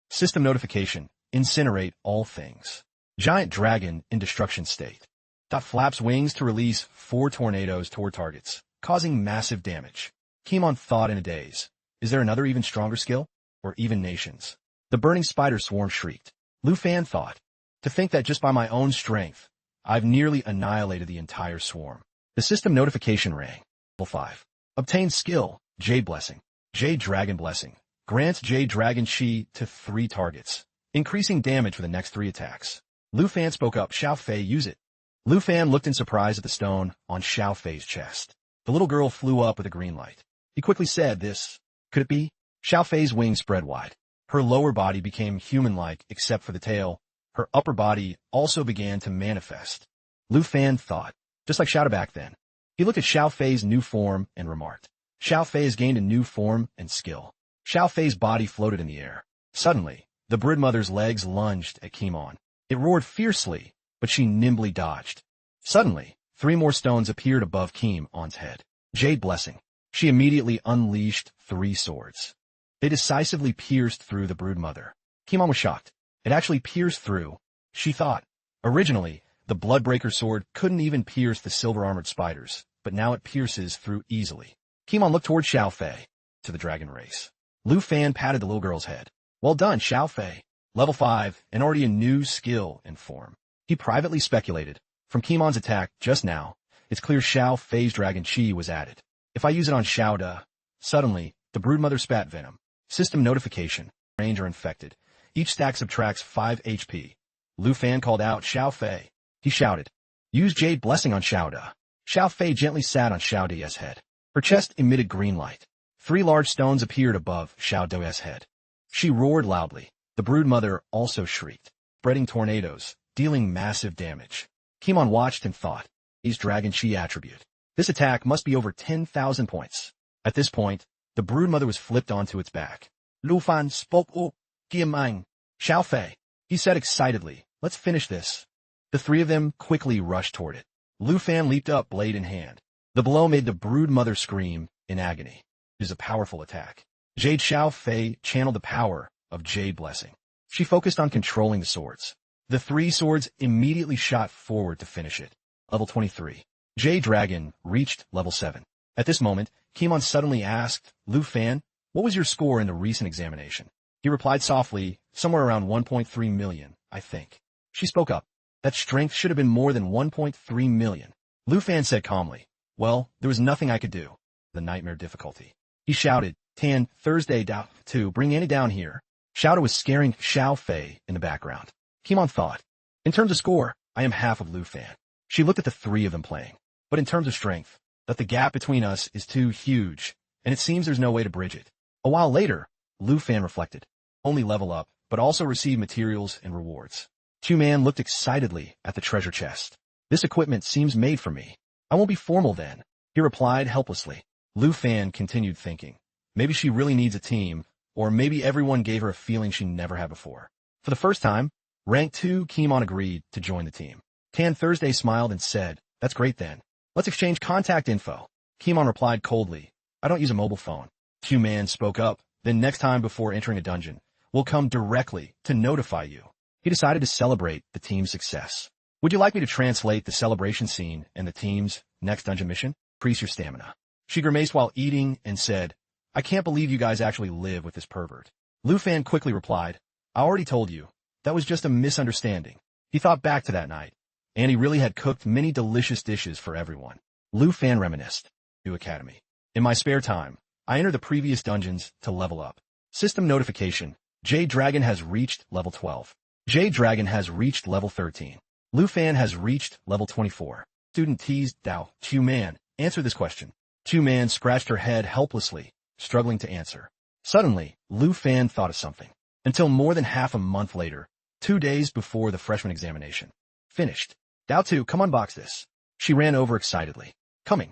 System notification, incinerate all things. Giant dragon in destruction state. Dot flaps wings to release 4 tornadoes toward targets, causing massive damage. Kimon thought in a daze. Is there another even stronger skill? Or even nations? The burning spider swarm shrieked. Lu Fan thought. To think that just by my own strength, I've nearly annihilated the entire swarm. The system notification rang. Level 5. Obtain skill, Jade Blessing. Jade Dragon Blessing. Grants Jade Dragon Chi to 3 targets, increasing damage for the next 3 attacks. Lu Fan spoke up, "Xiao Fei, use it." Lu Fan looked in surprise at the stone on Xiao Fei's chest. The little girl flew up with a green light. He quickly said, "This, could it be?" Xiao Fei's wings spread wide. Her lower body became human-like except for the tail. Her upper body also began to manifest. Lu Fan thought, just like Shouta back then. He looked at Xiao Fei's new form and remarked, "Xiao Fei has gained a new form and skill." Xiao Fei's body floated in the air. Suddenly, the Broodmother's legs lunged at Kimon. It roared fiercely, but she nimbly dodged. Suddenly, 3 more stones appeared above Kimon's head. Jade Blessing. She immediately unleashed 3 swords. They decisively pierced through the broodmother. Kimon was shocked. It actually pierced through, she thought. Originally, the Bloodbreaker sword couldn't even pierce the silver-armored spiders, but now it pierces through easily. Kimon looked toward Xiao Fei, to the dragon race. Lu Fan patted the little girl's head. Well done, Xiao Fei. Level 5, and already a new skill in form. He privately speculated. From Kimon's attack just now, it's clear Xiao Fei's dragon chi was added. If I use it on Xiao Da, suddenly, the broodmother spat venom. System notification. Range are infected. Each stack subtracts 5 HP. Lu Fan called out Xiao Fei. He shouted, use Jade Blessing on Xiao Da. Xiao Fei gently sat on Xiao Da's head. Her chest emitted green light. 3 large stones appeared above Xiao Da's head. She roared loudly. The broodmother also shrieked, spreading tornadoes, dealing massive damage. Kimon watched and thought, he's dragon chi attribute. This attack must be over 10,000 points. At this point, the broodmother was flipped onto its back. Lu Fan spoke up. Giamang. Xiao Fei. He said excitedly, let's finish this. The 3 of them quickly rushed toward it. Lu Fan leaped up, blade in hand. The blow made the broodmother scream in agony. It is a powerful attack. Jade Xiao Fei channeled the power of Jade Blessing. She focused on controlling the swords. The 3 swords immediately shot forward to finish it. Level 23. Jade Dragon reached level 7. At this moment, Kimon suddenly asked, Lu Fan, what was your score in the recent examination? He replied softly, somewhere around 1.3 million, I think. She spoke up. That strength should have been more than 1.3 million. Lu Fan said calmly, well, there was nothing I could do. The nightmare difficulty. He shouted, Tan, Thursday Dao, to bring Annie down here. Xiao was scaring Xiao Fei in the background. Kimon thought, in terms of score, I am half of Lu Fan. She looked at the 3 of them playing. But in terms of strength, that the gap between us is too huge, and it seems there's no way to bridge it. A while later, Lu Fan reflected. Only level up, but also receive materials and rewards. Two-Man looked excitedly at the treasure chest. This equipment seems made for me. I won't be formal then. He replied helplessly. Lu Fan continued thinking. Maybe she really needs a team, or maybe everyone gave her a feeling she never had before. For the first time, Rank 2 Kimon agreed to join the team. Tan Thursday smiled and said, that's great then. Let's exchange contact info. Kimon replied coldly, I don't use a mobile phone. Two-Man spoke up, then next time before entering a dungeon, we'll come directly to notify you. He decided to celebrate the team's success. Would you like me to translate the celebration scene and the team's next dungeon mission? Increase your stamina. She grimaced while eating and said, I can't believe you guys actually live with this pervert. Lu Fan quickly replied, I already told you. That was just a misunderstanding. He thought back to that night. Annie really had cooked many delicious dishes for everyone. Lu Fan reminisced. New Academy. In my spare time, I enter the previous dungeons to level up. System notification. Jade Dragon has reached level 12. Jade Dragon has reached level 13. Lu Fan has reached level 24. Student teased Dao. Two-Man, answer this question. Two-Man scratched her head helplessly, struggling to answer. Suddenly, Lu Fan thought of something. Until more than half a month later, 2 days before the freshman examination. Finished. Dao 2, come unbox this. She ran over excitedly. Coming.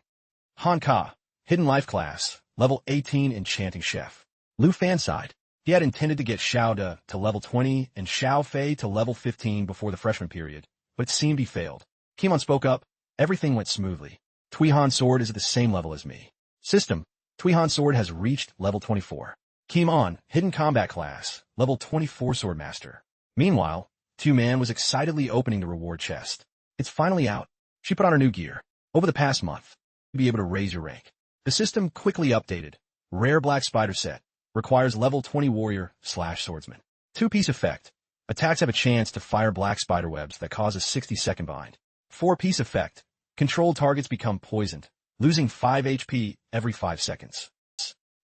Han Ka, Hidden Life class, level 18 Enchanting Chef. Lu Fan sighed. He had intended to get Xiao Da to level 20 and Xiao Fei to level 15 before the freshman period, but it seemed he failed. Kimon spoke up. Everything went smoothly. Tui-Han Sword is at the same level as me. System. Tui-Han Sword has reached level 24. Kimon, Hidden Combat class, level 24 Swordmaster. Meanwhile, Two-Man was excitedly opening the reward chest. It's finally out. She put on her new gear. Over the past month, you'll be able to raise your rank. The system quickly updated. Rare Black Spider set. Requires level 20 warrior/swordsman. 2-piece effect. Attacks have a chance to fire black spider webs that cause a 60-second bind. 4-piece effect. Controlled targets become poisoned, losing 5 HP every 5 seconds.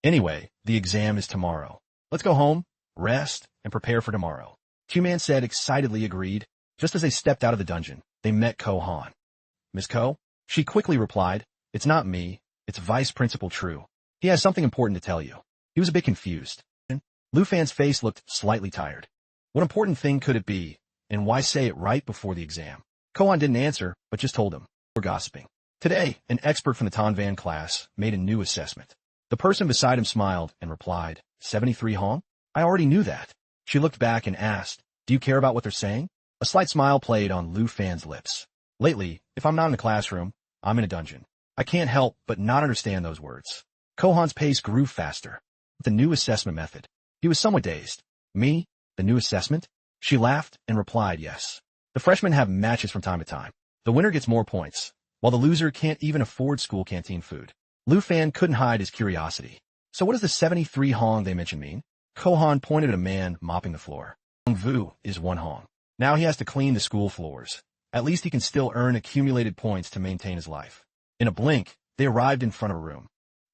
Anyway, the exam is tomorrow. Let's go home, rest, and prepare for tomorrow. Two-Man said excitedly agreed. Just as they stepped out of the dungeon, they met Ko Han. Miss Ko? She quickly replied, it's not me, it's Vice Principal True. He has something important to tell you. He was a bit confused. Lu Fan's face looked slightly tired. What important thing could it be, and why say it right before the exam? Ko Han didn't answer, but just told him. We're gossiping. Today, an expert from the Tanvan class made a new assessment. The person beside him smiled and replied, 73 Hong? I already knew that. She looked back and asked, do you care about what they're saying? A slight smile played on Lu Fan's lips. Lately, if I'm not in the classroom, I'm in a dungeon. I can't help but not understand those words. Kohan's pace grew faster. The new assessment method. He was somewhat dazed. Me? The new assessment? She laughed and replied yes. The freshmen have matches from time to time. The winner gets more points, while the loser can't even afford school canteen food. Lu Fan couldn't hide his curiosity. So what does the 73 Hong they mentioned mean? Kohan pointed at a man mopping the floor. Hong Vu is 1 Hong. Now he has to clean the school floors. At least he can still earn accumulated points to maintain his life. In a blink, they arrived in front of a room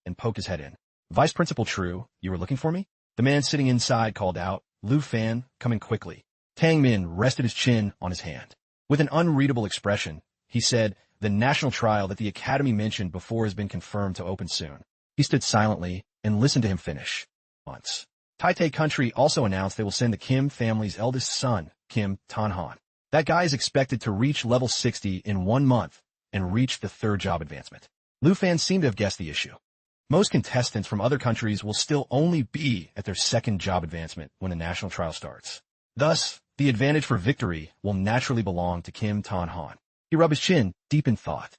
and poked his head in. Vice Principal True, you were looking for me? The man sitting inside called out. Lu Fan, coming quickly. Tang Min rested his chin on his hand. With an unreadable expression, he said, the national trial that the Academy mentioned before has been confirmed to open soon. He stood silently and listened to him finish. Once. Taipei Country also announced they will send the Kim family's eldest son, Kim Tan Han. That guy is expected to reach level 60 in 1 month and reach the 3rd job advancement. Lu Fan seemed to have guessed the issue. Most contestants from other countries will still only be at their 2nd job advancement when the national trial starts. Thus, the advantage for victory will naturally belong to Kim Tan Han. He rubbed his chin, deep in thought.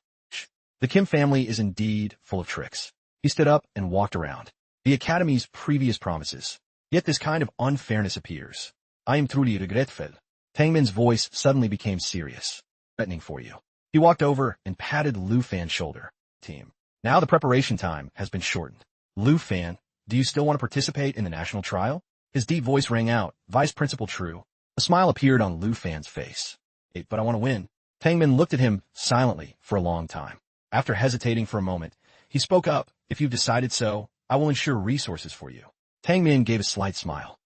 The Kim family is indeed full of tricks. He stood up and walked around. The Academy's previous promises. Yet this kind of unfairness appears. I am truly regretful. Tang Min's voice suddenly became serious. Threatening for you. He walked over and patted Lu Fan's shoulder. Team. Now the preparation time has been shortened. Lu Fan, do you still want to participate in the national trial? His deep voice rang out, Vice Principal True. A smile appeared on Lu Fan's face. Hey, but I want to win. Tang Min looked at him silently for a long time. After hesitating for a moment, he spoke up. If you've decided so, I will ensure resources for you. Tang Min gave a slight smile.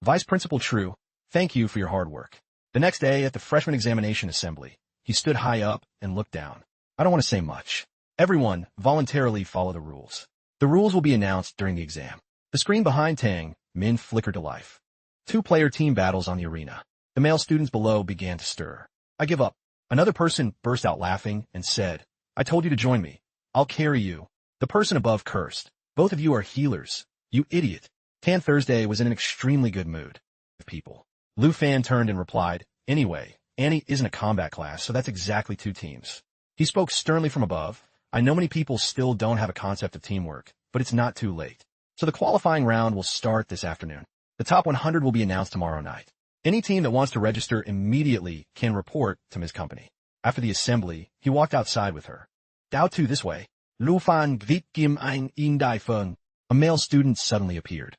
Vice Principal True, thank you for your hard work. The next day at the freshman examination assembly, he stood high up and looked down. I don't want to say much. Everyone voluntarily follow the rules. The rules will be announced during the exam. The screen behind Tang Min flickered to life. 2-player team battles on the arena. The male students below began to stir. I give up. Another person burst out laughing and said, I told you to join me. I'll carry you. The person above cursed. Both of you are healers. You idiot. Tan Thursday was in an extremely good mood. People. Lu Fan turned and replied, anyway, Annie isn't a combat class, so that's exactly 2 teams. He spoke sternly from above. I know many people still don't have a concept of teamwork, but it's not too late. So the qualifying round will start this afternoon. The top 100 will be announced tomorrow night. Any team that wants to register immediately can report to Ms. Company. After the assembly, he walked outside with her. Dao Tu this way. Lu Fan Gvit Kim Ein In Dai Feng. A male student suddenly appeared.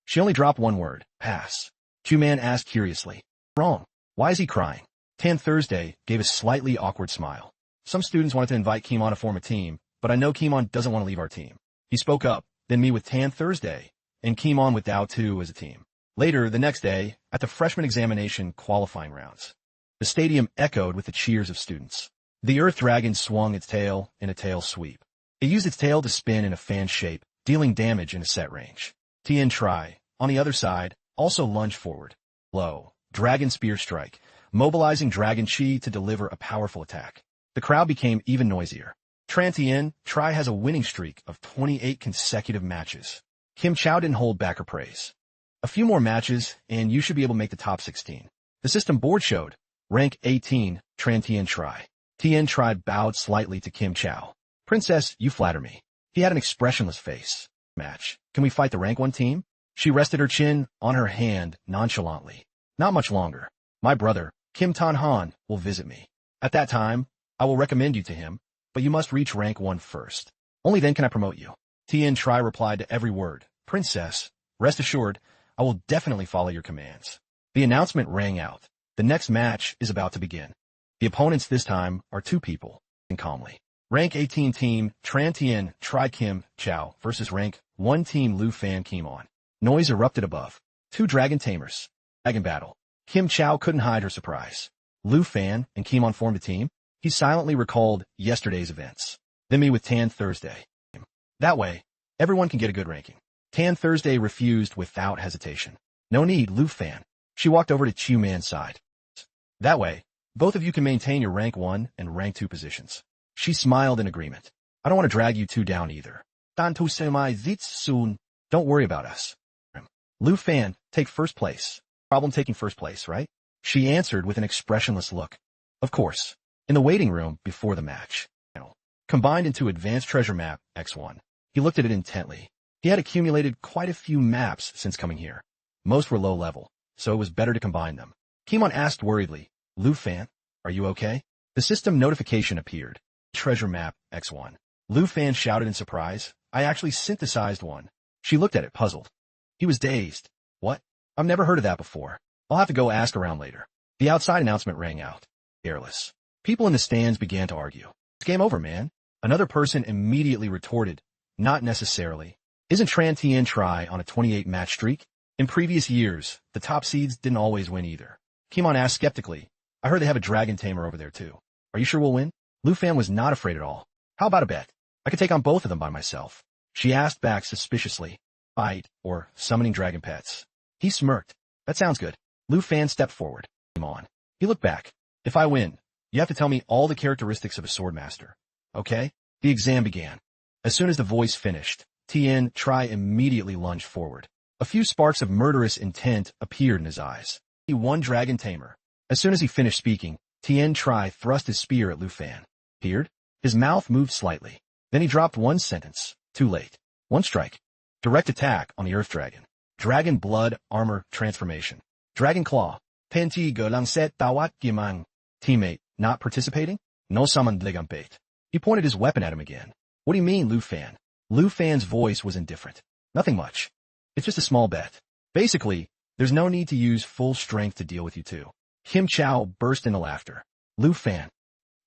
She only dropped one word, pass. Q-Man asked curiously. Wrong. Why is he crying? Tan Thursday gave a slightly awkward smile. Some students wanted to invite Kimon to form a team, but I know Kimon doesn't want to leave our team. He spoke up, then me with Tan Thursday, and Kimon with Dao Tu as a team. Later, the next day, at the freshman examination qualifying rounds, the stadium echoed with the cheers of students. The Earth Dragon swung its tail in a tail sweep. It used its tail to spin in a fan shape, dealing damage in a set range. Tien Tri, on the other side, also lunged forward. Low, Dragon Spear Strike, mobilizing Dragon Chi to deliver a powerful attack. The crowd became even noisier. Tien Tri has a winning streak of 28 consecutive matches. Kim Chow didn't hold back her praise. A few more matches, and you should be able to make the top 16. The system board showed. Rank 18, Tien Tri. Tien Tri bowed slightly to Kim Chow. Princess, you flatter me. He had an expressionless face. Match. Can we fight the rank 1 team? She rested her chin on her hand nonchalantly. Not much longer. My brother, Kim Tan Han, will visit me. At that time, I will recommend you to him, but you must reach rank 1 first. Only then can I promote you. Tien Tri replied to every word. Princess, rest assured, I will definitely follow your commands. The announcement rang out. The next match is about to begin. The opponents this time are 2 people. And calmly. Rank 18 team Tien Tri Kim Chow versus rank 1 team Lu Fan Kimon. Noise erupted above. 2 dragon tamers. Dragon battle. Kim Chow couldn't hide her surprise. Lu Fan and Kimon formed a team. He silently recalled yesterday's events. Then me with Tan Thursday. That way, everyone can get a good ranking. Tan Thursday refused without hesitation. No need, Lu Fan. She walked over to Chu Man's side. That way, both of you can maintain your rank 1 and rank 2 positions. She smiled in agreement. I don't want to drag you 2 down either. Dantu semai zits soon. Don't worry about us. Lu Fan, take first place. Problem taking first place, right? She answered with an expressionless look. Of course. In the waiting room before the match. Combined into Advanced Treasure Map X1. He looked at it intently. He had accumulated quite a few maps since coming here. Most were low level, so it was better to combine them. Kimon asked worriedly, Lu Fan, are you okay? The system notification appeared. Treasure map X1. Lu Fan shouted in surprise, I actually synthesized one. She looked at it puzzled. He was dazed. What? I've never heard of that before. I'll have to go ask around later. The outside announcement rang out. Airless. People in the stands began to argue. It's game over, man. Another person immediately retorted, not necessarily. Isn't Tien Hung on a 28-match streak? In previous years, the top seeds didn't always win either. Kimon asked skeptically, I heard they have a dragon tamer over there too. Are you sure we'll win? Lu Fan was not afraid at all. How about a bet? I could take on both of them by myself. She asked back suspiciously. Fight, or summoning dragon pets. He smirked. That sounds good. Lu Fan stepped forward. Come on. He looked back. If I win, you have to tell me all the characteristics of a swordmaster. Okay? The exam began. As soon as the voice finished, Tien Hung immediately lunged forward. A few sparks of murderous intent appeared in his eyes. He won Dragon Tamer. As soon as he finished speaking, Tien Hung thrust his spear at Lu Fan. Peered. His mouth moved slightly. Then he dropped one sentence. Too late. One strike. Direct attack on the Earth Dragon. Dragon Blood Armor Transformation. Dragon Claw. Penti Golang Set Tawat Gimang. Teammate, not participating? No summon Ligampate. He pointed his weapon at him again. What do you mean, Lu Fan? Lu Fan's voice was indifferent. Nothing much. It's just a small bet. Basically, there's no need to use full strength to deal with you two. Kim Chow burst into laughter. Lu Fan.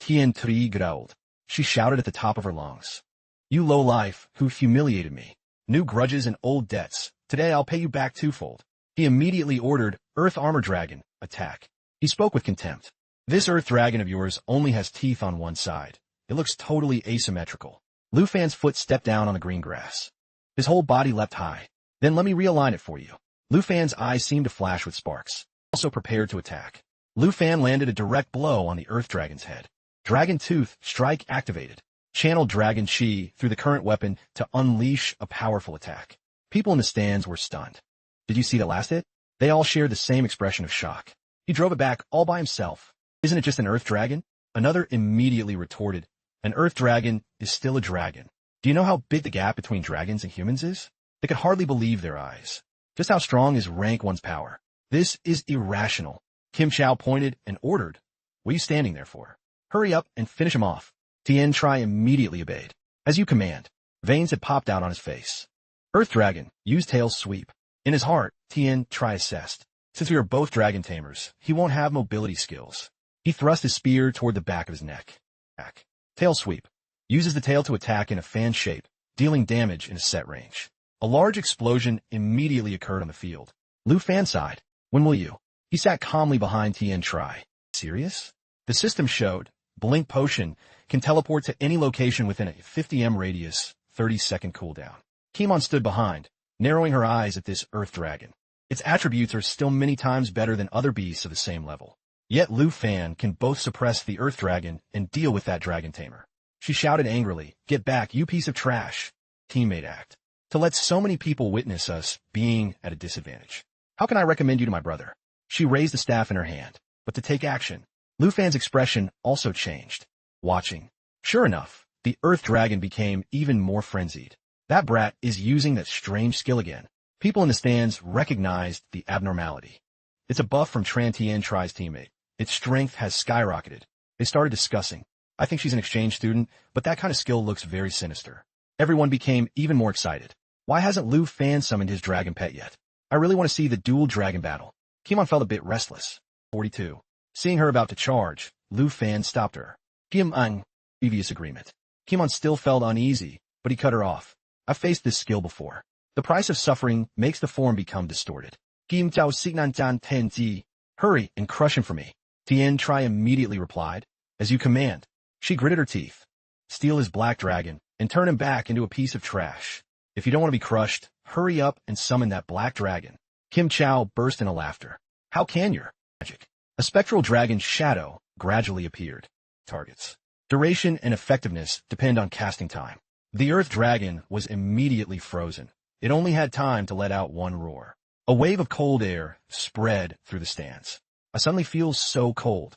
Tien Hung growled. She shouted at the top of her lungs. You lowlife, who humiliated me. New grudges and old debts. Today I'll pay you back twofold. He immediately ordered, Earth Armor Dragon, attack. He spoke with contempt. This Earth Dragon of yours only has teeth on one side. It looks totally asymmetrical. Lu Fan's foot stepped down on the green grass. His whole body leapt high. Then let me realign it for you. Lu Fan's eyes seemed to flash with sparks. Also prepared to attack. Lu Fan landed a direct blow on the Earth Dragon's head. Dragon Tooth strike activated. Channeled Dragon Chi through the current weapon to unleash a powerful attack. People in the stands were stunned. Did you see the last hit? They all shared the same expression of shock. He drove it back all by himself. Isn't it just an Earth Dragon? Another immediately retorted. An Earth Dragon is still a dragon. Do you know how big the gap between dragons and humans is? They could hardly believe their eyes. Just how strong is rank one's power? This is irrational. Kim Chow pointed and ordered. What are you standing there for? Hurry up and finish him off. Tien Hung immediately obeyed. As you command. Veins had popped out on his face. Earth Dragon, use tail sweep. In his heart, Tien Hung assessed. Since we are both dragon tamers, he won't have mobility skills. He thrust his spear toward the back of his neck. Back. Tail sweep. Uses the tail to attack in a fan shape, dealing damage in a set range. A large explosion immediately occurred on the field. Lu Fan sighed. When will you? He sat calmly behind Tien Hung. Serious? The system showed. Blink Potion can teleport to any location within a 50m radius, 30-second cooldown. Kimon stood behind, narrowing her eyes at this Earth Dragon. Its attributes are still many times better than other beasts of the same level. Yet Lu Fan can both suppress the Earth Dragon and deal with that Dragon Tamer. She shouted angrily, Get back, you piece of trash. Teammate act. To let so many people witness us being at a disadvantage. How can I recommend you to my brother? She raised the staff in her hand, but to take action. Lu Fan's expression also changed. Watching. Sure enough, the Earth Dragon became even more frenzied. That brat is using that strange skill again. People in the stands recognized the abnormality. It's a buff from Tien Hung's teammate. Its strength has skyrocketed. They started discussing. I think she's an exchange student, but that kind of skill looks very sinister. Everyone became even more excited. Why hasn't Lu Fan summoned his dragon pet yet? I really want to see the dual dragon battle. Kimon felt a bit restless. 42. Seeing her about to charge, Lu Fan stopped her. Kim Hung. Previous agreement. Kimon still felt uneasy, but he cut her off. I've faced this skill before. The price of suffering makes the form become distorted. Kim Chao Signan Chan Ten Ji. Hurry and crush him for me. Tien Hung immediately replied. As you command. She gritted her teeth. Steal his black dragon and turn him back into a piece of trash. If you don't want to be crushed, hurry up and summon that black dragon. Kim Chow burst into laughter. How can your magic? A spectral dragon shadow gradually appeared. Targets. Duration and effectiveness depend on casting time. The Earth Dragon was immediately frozen. It only had time to let out one roar. A wave of cold air spread through the stands. I suddenly feel so cold.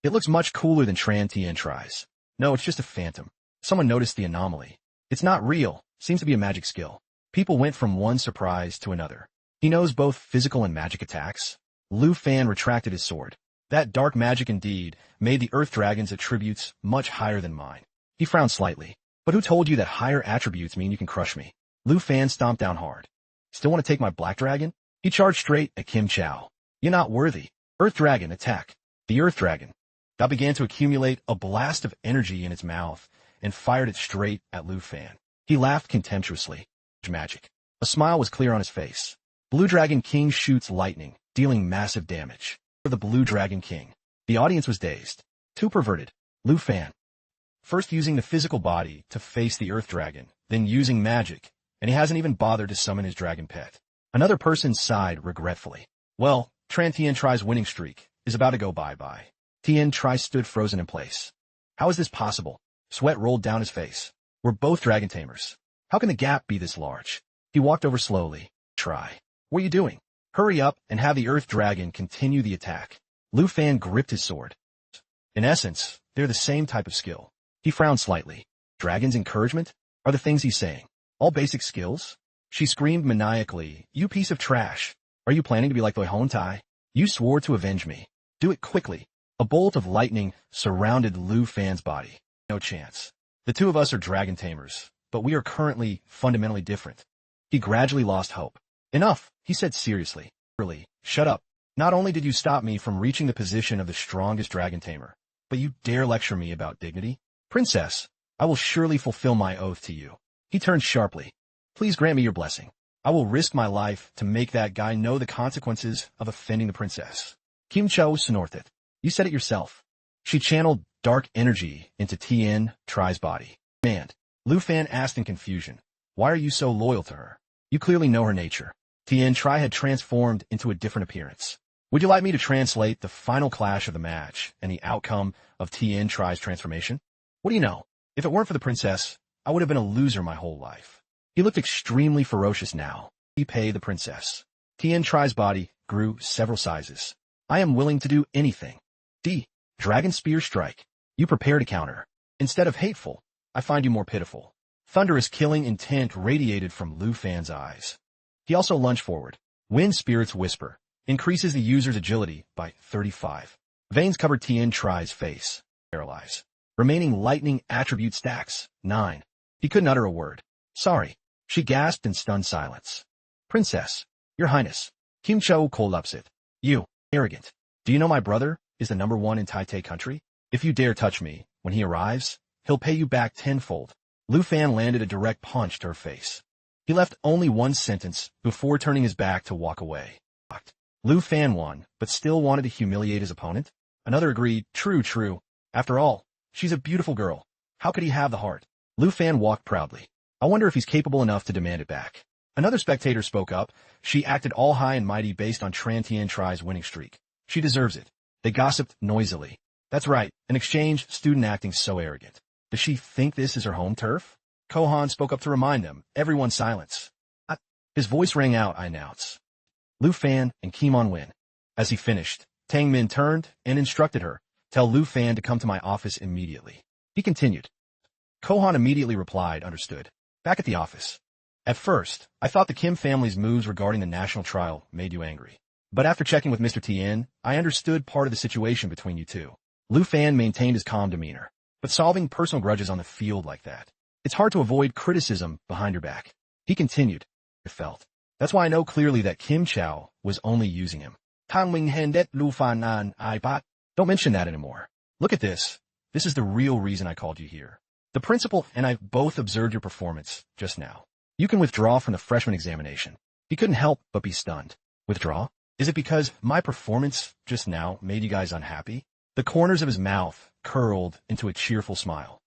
It looks much cooler than Tien Hung's. No, it's just a phantom. Someone noticed the anomaly. It's not real. seems to be a magic skill. People went from one surprise to another. He knows both physical and magic attacks. Lu Fan retracted his sword. That dark magic indeed made the Earth Dragon's attributes much higher than mine. He frowned slightly. But who told you that higher attributes mean you can crush me? Lu Fan stomped down hard. Still want to take my Black Dragon? He charged straight at Kim Chow. You're not worthy. Earth Dragon, attack. The Earth Dragon began to accumulate a blast of energy in its mouth and fired it straight at Lu Fan. He laughed contemptuously. Magic. A smile was clear on his face. Blue Dragon King shoots lightning, dealing massive damage. For the Blue Dragon King. The audience was dazed. Too perverted. Lu Fan. First using the physical body to face the Earth Dragon, then using magic, and he hasn't even bothered to summon his dragon pet. Another person sighed regretfully. Well, Tien Tri's winning streak is about to go bye-bye. Tien Tri stood frozen in place. How is this possible? Sweat rolled down his face. We're both dragon tamers. How can the gap be this large? He walked over slowly. Try. What are you doing? Hurry up and have the Earth Dragon continue the attack. Lu Fan gripped his sword. In essence, they're the same type of skill. He frowned slightly. Dragon's encouragement? Are the things he's saying all basic skills? She screamed maniacally. You piece of trash. Are you planning to be like the Hontai? You swore to avenge me. Do it quickly. A bolt of lightning surrounded Lu Fan's body. No chance. The two of us are dragon tamers, but we are currently fundamentally different. He gradually lost hope. Enough, he said seriously. Really, shut up. Not only did you stop me from reaching the position of the strongest dragon tamer, but you dare lecture me about dignity? Princess, I will surely fulfill my oath to you. He turned sharply. Please grant me your blessing. I will risk my life to make that guy know the consequences of offending the princess. Kim Cho snorted. You said it yourself. She channeled dark energy into Tien Tri's body. Man, Lu Fan asked in confusion. Why are you so loyal to her? You clearly know her nature. Tien Tri had transformed into a different appearance. Would you like me to translate the final clash of the match and the outcome of Tien Tri's transformation? What do you know? If it weren't for the princess, I would have been a loser my whole life. He looked extremely ferocious now. He paid the princess. Tien Tri's body grew several sizes. I am willing to do anything. Dragon Spear Strike. You prepare to counter. Instead of hateful, I find you more pitiful. Thunderous killing intent radiated from Lu Fan's eyes. He also lunged forward. Wind Spirit's Whisper increases the user's agility by 35. Veins covered Tien Tri's face. Paralyze. Remaining lightning attribute stacks, 9. He couldn't utter a word. Sorry. She gasped in stunned silence. Princess, Your Highness. Kim Cho collapsed. You, arrogant. Do you know my brother is the #1 in Tai country? If you dare touch me, when he arrives, he'll pay you back tenfold. Lu Fan landed a direct punch to her face. He left only one sentence before turning his back to walk away. Lu Fan won, but still wanted to humiliate his opponent? Another agreed, true. After all, she's a beautiful girl. How could he have the heart? Lu Fan walked proudly. I wonder if he's capable enough to demand it back. Another spectator spoke up. She acted all high and mighty based on Tien Tri's winning streak. She deserves it. They gossiped noisily. That's right, an exchange student acting so arrogant. Does she think this is her home turf? Kohan spoke up to remind them. Everyone silence. His voice rang out, I announce. Lu Fan and Kimon win. As he finished, Tang Min turned and instructed her. Tell Lu Fan to come to my office immediately. He continued. Kohan immediately replied, understood. Back at the office. At first, I thought the Kim family's moves regarding the national trial made you angry. But after checking with Mr. Tien, I understood part of the situation between you two. Lu Fan maintained his calm demeanor. But solving personal grudges on the field like that, it's hard to avoid criticism behind your back. He continued. It felt. That's why I know clearly that Kim Chow was only using him. Taming hendet Lu Fan nan ibat. Don't mention that anymore. Look at this. This is the real reason I called you here. The principal and I both observed your performance just now. You can withdraw from the freshman examination. He couldn't help but be stunned. Withdraw? Is it because my performance just now made you guys unhappy? The corners of his mouth curled into a cheerful smile.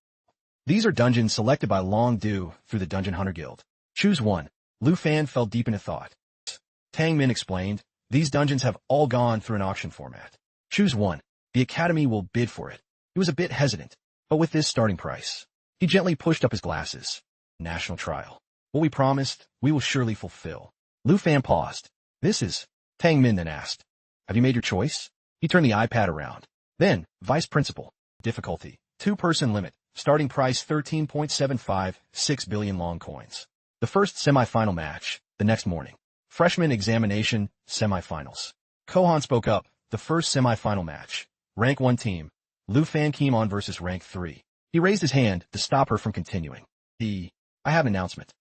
These are dungeons selected by Long Du through the Dungeon Hunter Guild. Choose one. Lu Fan fell deep into thought. Tang Min explained, these dungeons have all gone through an auction format. Choose one. The Academy will bid for it. He was a bit hesitant, but with this starting price, he gently pushed up his glasses. National trial. What we promised, we will surely fulfill. Lu Fan paused. This is... Tang Min then asked. Have you made your choice? He turned the iPad around. Then, Vice Principal. Difficulty. 2-person limit. Starting price 13.756 billion long coins. The first semifinal match, the next morning. Freshman examination, semifinals. Kohan spoke up, the first semifinal match. Rank 1 team. Lu Fan Kimon versus Rank 3. He raised his hand to stop her from continuing. I have an announcement.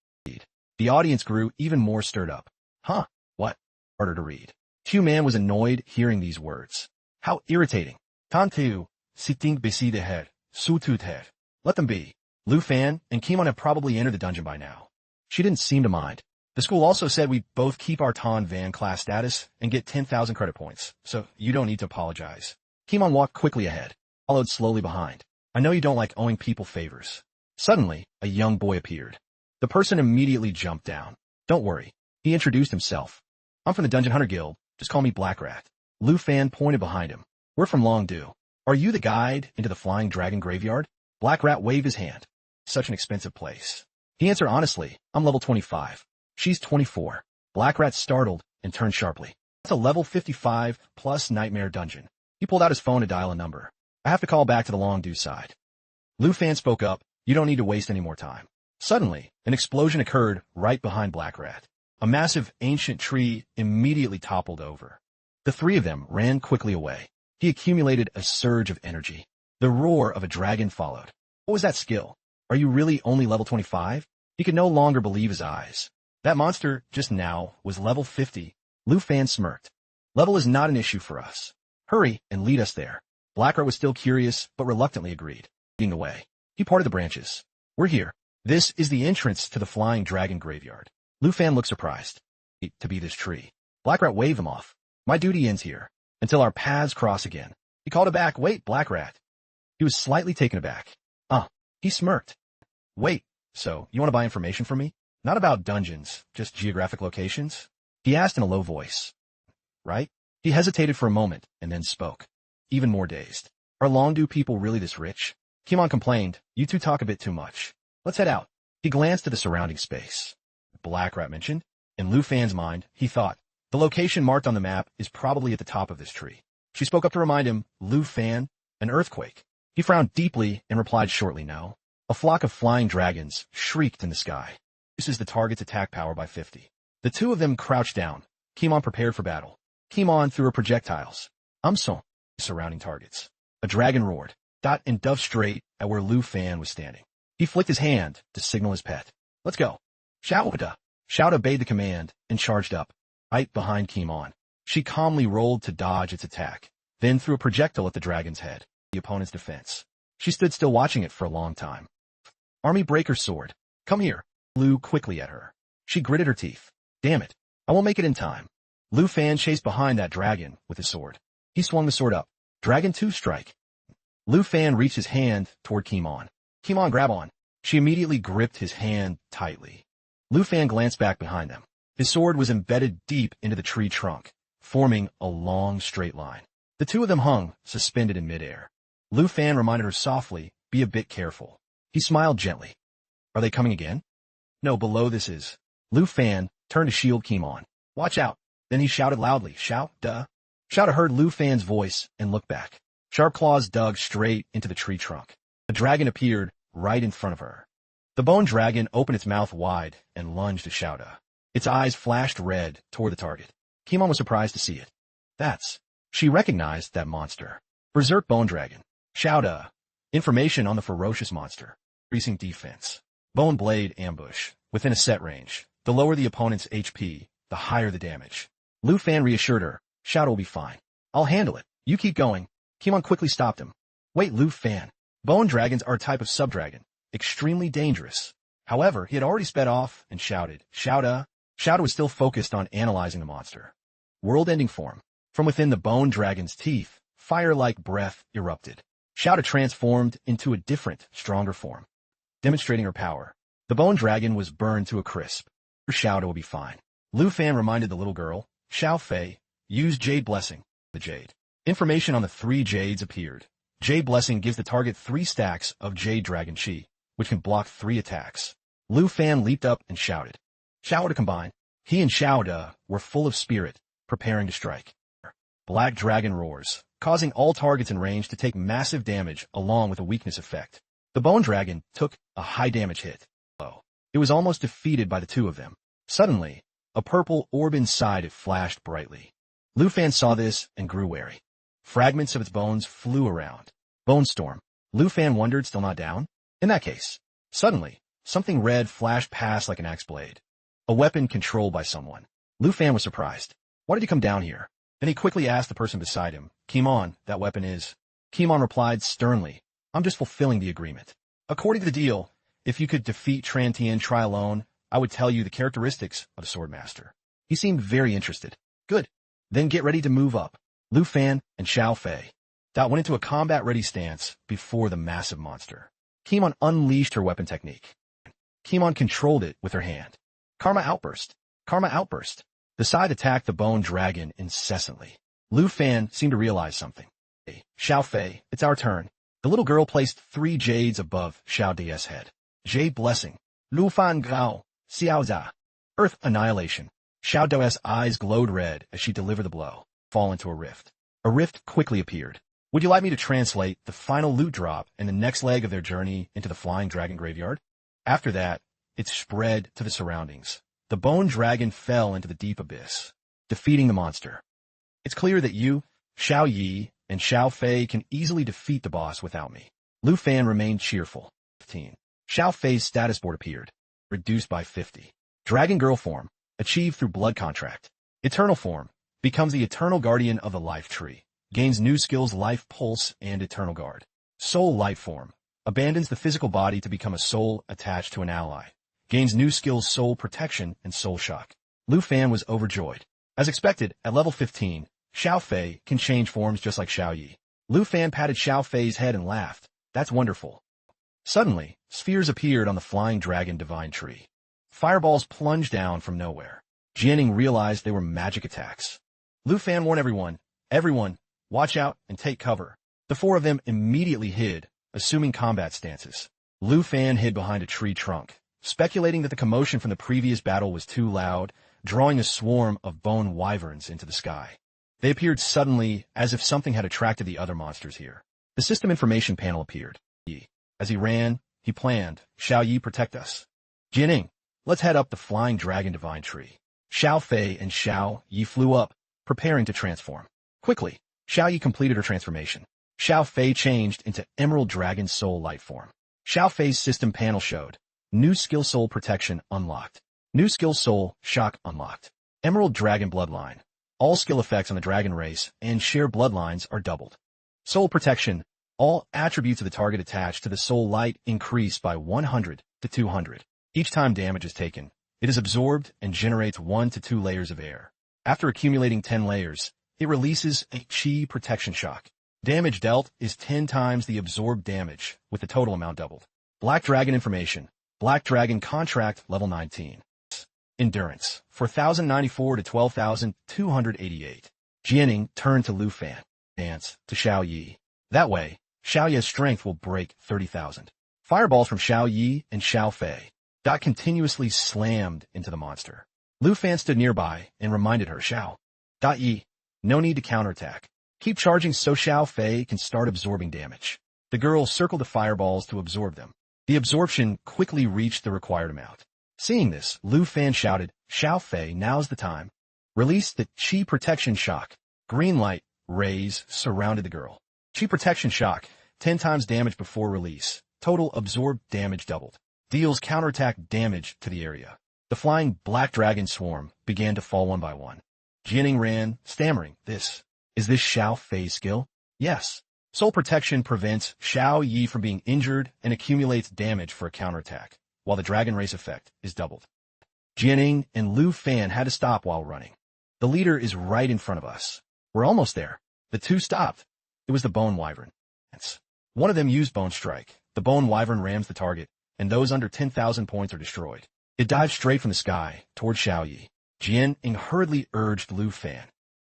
The audience grew even more stirred up. Huh? What? Harder to read. Q-Man was annoyed hearing these words. How irritating. Tantu, siting besi de head, su tut head. Let them be. Lu Fan and Kimon have probably entered the dungeon by now. She didn't seem to mind. The school also said we both keep our Tan Van class status and get 10,000 credit points, so you don't need to apologize. Kimon walked quickly ahead, followed slowly behind. I know you don't like owing people favors. Suddenly, a young boy appeared. The person immediately jumped down. Don't worry. He introduced himself. I'm from the Dungeon Hunter Guild. Just call me Black Rat. Lu Fan pointed behind him. We're from Longdu. Are you the guide into the Flying Dragon Graveyard? Black Rat waved his hand. Such an expensive place. He answered honestly, I'm level 25. She's 24. Black Rat startled and turned sharply. That's a level 55 plus nightmare dungeon. He pulled out his phone to dial a number. I have to call back to the Longdu side. Lu Fan spoke up. You don't need to waste any more time. Suddenly, an explosion occurred right behind Black Rat. A massive ancient tree immediately toppled over. The three of them ran quickly away. He accumulated a surge of energy. The roar of a dragon followed. What was that skill? Are you really only level 25? He could no longer believe his eyes. That monster, just now, was level 50. Lu Fan smirked. Level is not an issue for us. Hurry and lead us there. Black Rat was still curious, but reluctantly agreed. Leading the way. He parted the branches. We're here. This is the entrance to the Flying Dragon Graveyard. Lu Fan looked surprised. To be this tree. Black Rat waved him off. My duty ends here. Until our paths cross again. He called it back. Wait, Black Rat. He was slightly taken aback. He smirked. Wait, so you want to buy information from me? Not about dungeons, just geographic locations? He asked in a low voice. Right? He hesitated for a moment and then spoke. Even more dazed. Are Longdu people really this rich? Kimon complained. You two talk a bit too much. Let's head out. He glanced at the surrounding space. Black Rat mentioned. In Lu Fan's mind, he thought, the location marked on the map is probably at the top of this tree. She spoke up to remind him, Lu Fan, an earthquake. He frowned deeply and replied shortly, no. A flock of flying dragons shrieked in the sky. This is the target's attack power by 50. The two of them crouched down. Kimon prepared for battle. Kimon threw her projectiles. Surrounding targets. A dragon roared, and dove straight at where Lu Fan was standing. He flicked his hand to signal his pet. Let's go. Shouda. Shout obeyed the command and charged up. Right behind Kimon. She calmly rolled to dodge its attack, then threw a projectile at the dragon's head, the opponent's defense. She stood still watching it for a long time. Army Breaker Sword. Come here. Lu quickly at her. She gritted her teeth. Damn it. I won't make it in time. Lu Fan chased behind that dragon with his sword. He swung the sword up. Dragon 2 strike. Lu Fan reached his hand toward Kimon. Kimon, grab on. She immediately gripped his hand tightly. Lu Fan glanced back behind them. His sword was embedded deep into the tree trunk, forming a long straight line. The two of them hung, suspended in midair. Lu Fan reminded her softly, be a bit careful. He smiled gently. Are they coming again? No, below this is. Lu Fan turned to shield Kimon. Watch out. Then he shouted loudly, shout, duh. Shouta heard Lu Fan's voice and looked back. Sharp claws dug straight into the tree trunk. A dragon appeared right in front of her. The bone dragon opened its mouth wide and lunged at Shouta. Its eyes flashed red toward the target. Kimon was surprised to see it. She recognized that monster. Berserk Bone Dragon. Shouta. Information on the ferocious monster. Increasing defense. Bone Blade Ambush. Within a set range. The lower the opponent's HP, the higher the damage. Lu Fan reassured her. Shouta will be fine. I'll handle it. You keep going. Kimon quickly stopped him. Wait, Lu Fan. Bone dragons are a type of subdragon. Extremely dangerous. However, he had already sped off and shouted, Shouta. Shouta was still focused on analyzing the monster. World-ending form. From within the bone dragon's teeth, fire-like breath erupted. Shouta transformed into a different, stronger form. Demonstrating her power. The bone dragon was burned to a crisp. Shouta will be fine. Lu Fan reminded the little girl, Xiao Fei, use Jade Blessing, the Jade. Information on the 3 Jades appeared. Jade Blessing gives the target 3 stacks of Jade Dragon Chi, which can block 3 attacks. Lu Fan leaped up and shouted. Shouta combined. He and Shouta were full of spirit, preparing to strike. Black Dragon roars, causing all targets in range to take massive damage along with a weakness effect. The bone dragon took a high damage hit. It was almost defeated by the two of them. Suddenly, a purple orb inside it flashed brightly. Lu Fan saw this and grew wary. Fragments of its bones flew around. Bone storm. Lu Fan wondered, still not down? In that case. Suddenly, something red flashed past like an axe blade. A weapon controlled by someone. Lu Fan was surprised. Why did he come down here? Then he quickly asked the person beside him, Kimon, that weapon is. Kimon replied sternly, I'm just fulfilling the agreement. According to the deal, if you could defeat Tran Tien Tri alone, I would tell you the characteristics of the Swordmaster. He seemed very interested. Good. Then get ready to move up. Lu Fan and Xiao Fei went into a combat-ready stance before the massive monster. Kimon unleashed her weapon technique. Kimon controlled it with her hand. Karma Outburst. Karma Outburst. The side attacked the bone dragon incessantly. Lu Fan seemed to realize something. Hey, Xiao Fei, it's our turn. The little girl placed 3 jades above Xiao De's head. Jade Blessing. Lu Fan Gao. Xiao Za. Earth Annihilation. Xiao De's eyes glowed red as she delivered the blow. Fall into a rift. A rift quickly appeared. Would you like me to translate the final loot drop and the next leg of their journey into the Flying Dragon Graveyard? After that, it spread to the surroundings. The bone dragon fell into the deep abyss, defeating the monster. It's clear that you, Xiao Yi, and Xiao Fei can easily defeat the boss without me. Lu Fan remained cheerful. 15. Xiao Fei's status board appeared. Reduced by 50. Dragon Girl form. Achieved through blood contract. Eternal form. Becomes the eternal guardian of the life tree. Gains new skills Life Pulse and Eternal Guard. Soul Light form. Abandons the physical body to become a soul attached to an ally. Gains new skills Soul Protection and Soul Shock. Lu Fan was overjoyed. As expected, at level 15, Xiao Fei can change forms just like Xiao Yi. Lu Fan patted Xiao Fei's head and laughed. That's wonderful. Suddenly, spheres appeared on the Flying Dragon Divine Tree. Fireballs plunged down from nowhere. Jianing realized they were magic attacks. Lu Fan warned everyone, watch out and take cover. The 4 of them immediately hid, assuming combat stances. Lu Fan hid behind a tree trunk, speculating that the commotion from the previous battle was too loud, drawing a swarm of bone wyverns into the sky. They appeared suddenly, as if something had attracted the other monsters here. The system information panel appeared. As he ran, he planned, Xiao Yi, protect us. Jianing, let's head up the Flying Dragon Divine Tree. Xiao Fei and Xiao Yi flew up, preparing to transform. Quickly, Xiao Yi completed her transformation. Xiao Fei changed into Emerald Dragon Soul Light form. Xiao Fei's system panel showed, new skill Soul Protection unlocked. New skill Soul Shock unlocked. Emerald Dragon Bloodline. All skill effects on the dragon race and shared bloodlines are doubled. Soul Protection. All attributes of the target attached to the Soul Light increase by 100 to 200. Each time damage is taken, it is absorbed and generates 1 to 2 layers of air. After accumulating 10 layers, it releases a Chi Protection Shock. Damage dealt is 10 times the absorbed damage, with the total amount doubled. Black Dragon Information. Black Dragon Contract Level 19. Endurance. 4,094 to 12,288. Jianing turned to Lu Fan. Dance to Xiao Yi. That way, Xiao Yi's strength will break 30,000. Fireballs from Xiao Yi and Xiao Fei continuously slammed into the monster. Lu Fan stood nearby and reminded her, Xiao Yi, no need to counterattack. Keep charging so Xiao Fei can start absorbing damage. The girl circled the fireballs to absorb them. The absorption quickly reached the required amount. Seeing this, Lu Fan shouted, Xiao Fei, now's the time. Release the Chi Protection Shock. Green light rays surrounded the girl. Chi Protection Shock, 10 times damage before release. Total absorbed damage doubled. Deals counterattack damage to the area. The flying black dragon swarm began to fall one by one. Jianing ran, stammering, Is this Xiao Fei's skill? Yes. Soul Protection prevents Xiao Yi from being injured and accumulates damage for a counterattack, while the dragon race effect is doubled. Jianing and Lu Fan had to stop while running. The leader is right in front of us. We're almost there. The two stopped. It was the Bone Wyvern. One of them used Bone Strike. The Bone Wyvern rams the target, and those under 10,000 points are destroyed. It dives straight from the sky toward Xiao Yi. Jianing hurriedly urged Lu Fan.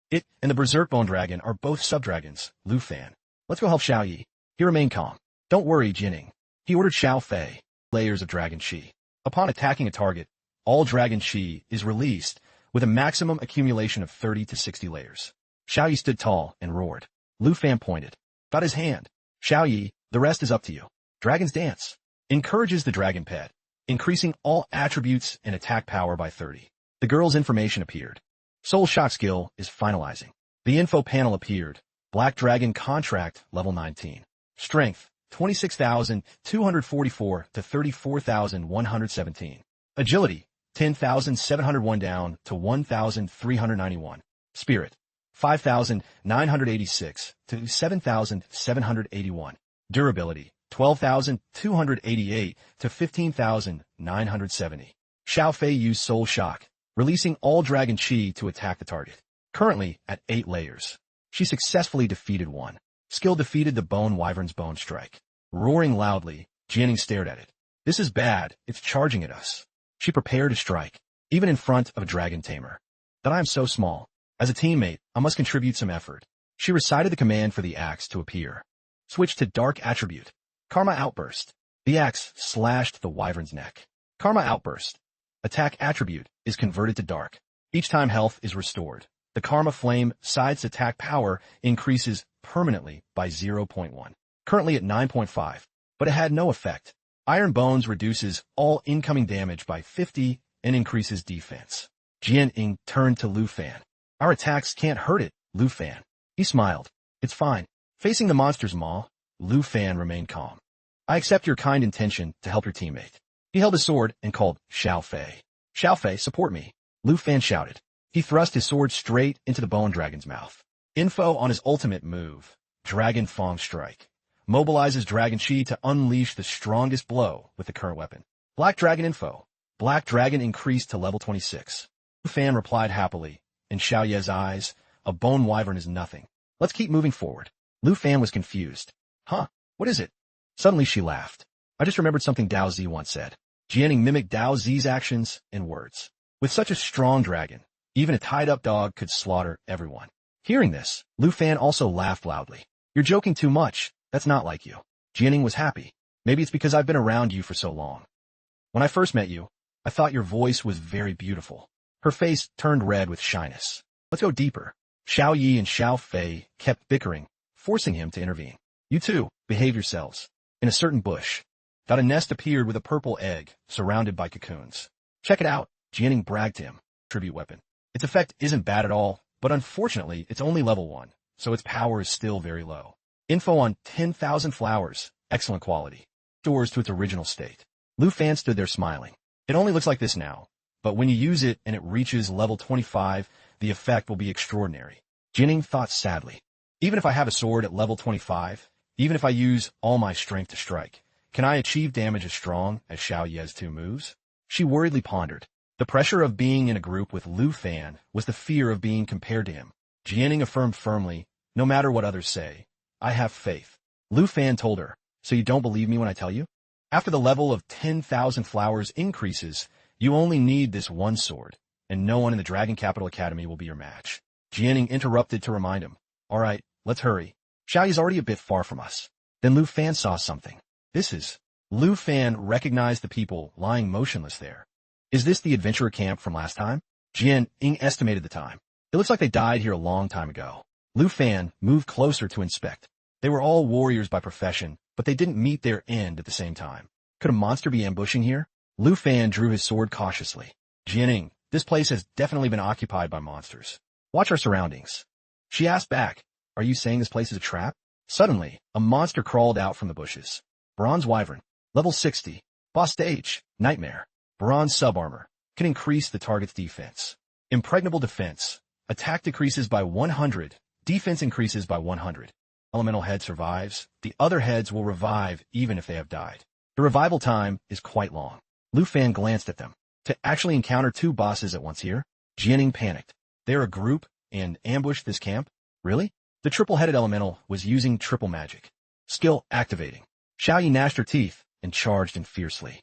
It and the Berserk Bone Dragon are both sub-dragons, Lu Fan. Let's go help Xiao Yi. He remained calm. Don't worry, Jianing. He ordered Xiao Fei. Layers of Dragon Chi. Upon attacking a target, all Dragon Chi is released with a maximum accumulation of 30 to 60 layers. Xiao Yi stood tall and roared. Lu Fan pointed. Got his hand. Xiao Yi, the rest is up to you. Dragon's Dance. Encourages the dragon pet, increasing all attributes and attack power by 30. The girl's information appeared. Soul Shock skill is finalizing. The info panel appeared. Black Dragon Contract, level 19. Strength, 26,244 to 34,117. Agility, 10,701 down to 1,391. Spirit, 5,986 to 7,781. Durability, 12,288 to 15,970. Xiao Fei used Soul Shock, releasing all dragon chi to attack the target. Currently at 8 layers. She successfully defeated one. Skill defeated the Bone Wyvern's Bone Strike. Roaring loudly, Jianing stared at it. This is bad, it's charging at us. She prepared to strike, even in front of a dragon tamer. That I am so small. As a teammate, I must contribute some effort. She recited the command for the axe to appear. Switch to Dark Attribute. Karma Outburst. The axe slashed the wyvern's neck. Karma Outburst. Attack attribute is converted to dark. Each time health is restored. The Karma Flame side's attack power increases permanently by 0.1. Currently at 9.5, but it had no effect. Iron Bones reduces all incoming damage by 50 and increases defense. Tien Hung turned to Lu Fan. Our attacks can't hurt it, Lu Fan. He smiled. It's fine. Facing the monster's maw, Lu Fan remained calm. I accept your kind intention to help your teammate. He held his sword and called Xiao Fei. Xiao Fei, support me. Lu Fan shouted. He thrust his sword straight into the bone dragon's mouth. Info on his ultimate move, Dragon Fang Strike. Mobilizes Dragon Chi to unleash the strongest blow with the current weapon. Black Dragon info. Black Dragon increased to level 26. Lu Fan replied happily. In Xiao Ye's eyes, a bone wyvern is nothing. Let's keep moving forward. Lu Fan was confused. Huh? What is it? Suddenly she laughed. I just remembered something Dao Zi once said. Jianing mimicked Dao Zi's actions and words. With such a strong dragon, even a tied-up dog could slaughter everyone. Hearing this, Lu Fan also laughed loudly. You're joking too much. That's not like you. Jianing was happy. Maybe it's because I've been around you for so long. When I first met you, I thought your voice was very beautiful. Her face turned red with shyness. Let's go deeper. Xiao Yi and Xiao Fei kept bickering, forcing him to intervene. You two, behave yourselves. In a certain bush, a nest appeared with a purple egg, surrounded by cocoons. Check it out, Jianing bragged to him. Tribute weapon. Its effect isn't bad at all, but unfortunately, it's only level 1, so its power is still very low. Info on 10,000 flowers, excellent quality. Restores to its original state. Lu Fan stood there smiling. It only looks like this now, but when you use it and it reaches level 25, the effect will be extraordinary. Jianing thought sadly. Even if I have a sword at level 25, even if I use all my strength to strike, can I achieve damage as strong as Xiao Ye's 2 moves? She worriedly pondered. The pressure of being in a group with Lu Fan was the fear of being compared to him. Jianing affirmed firmly, no matter what others say, I have faith. Lu Fan told her, so you don't believe me when I tell you? After the level of 10,000 flowers increases, you only need this one sword, and no one in the Dragon Capital Academy will be your match. Jianing interrupted to remind him, all right, let's hurry. Xiao Yi's already a bit far from us. Then Lu Fan saw something. This is. Lu Fan recognized the people lying motionless there. Is this the adventurer camp from last time? Tien Hung estimated the time. It looks like they died here a long time ago. Lu Fan moved closer to inspect. They were all warriors by profession, but they didn't meet their end at the same time. Could a monster be ambushing here? Lu Fan drew his sword cautiously. Jianing, this place has definitely been occupied by monsters. Watch our surroundings. She asked back, are you saying this place is a trap? Suddenly, a monster crawled out from the bushes. Bronze Wyvern, level 60, boss stage, Nightmare. Bronze Subarmor, can increase the target's defense. Impregnable defense, attack decreases by 100, defense increases by 100. Elemental head survives, the other heads will revive even if they have died. The revival time is quite long. Lu Fan glanced at them. To actually encounter 2 bosses at once here? Jianing panicked. They're a group and ambushed this camp? Really? The triple-headed elemental was using triple magic. Skill activating. Xiao Yi gnashed her teeth and charged in fiercely.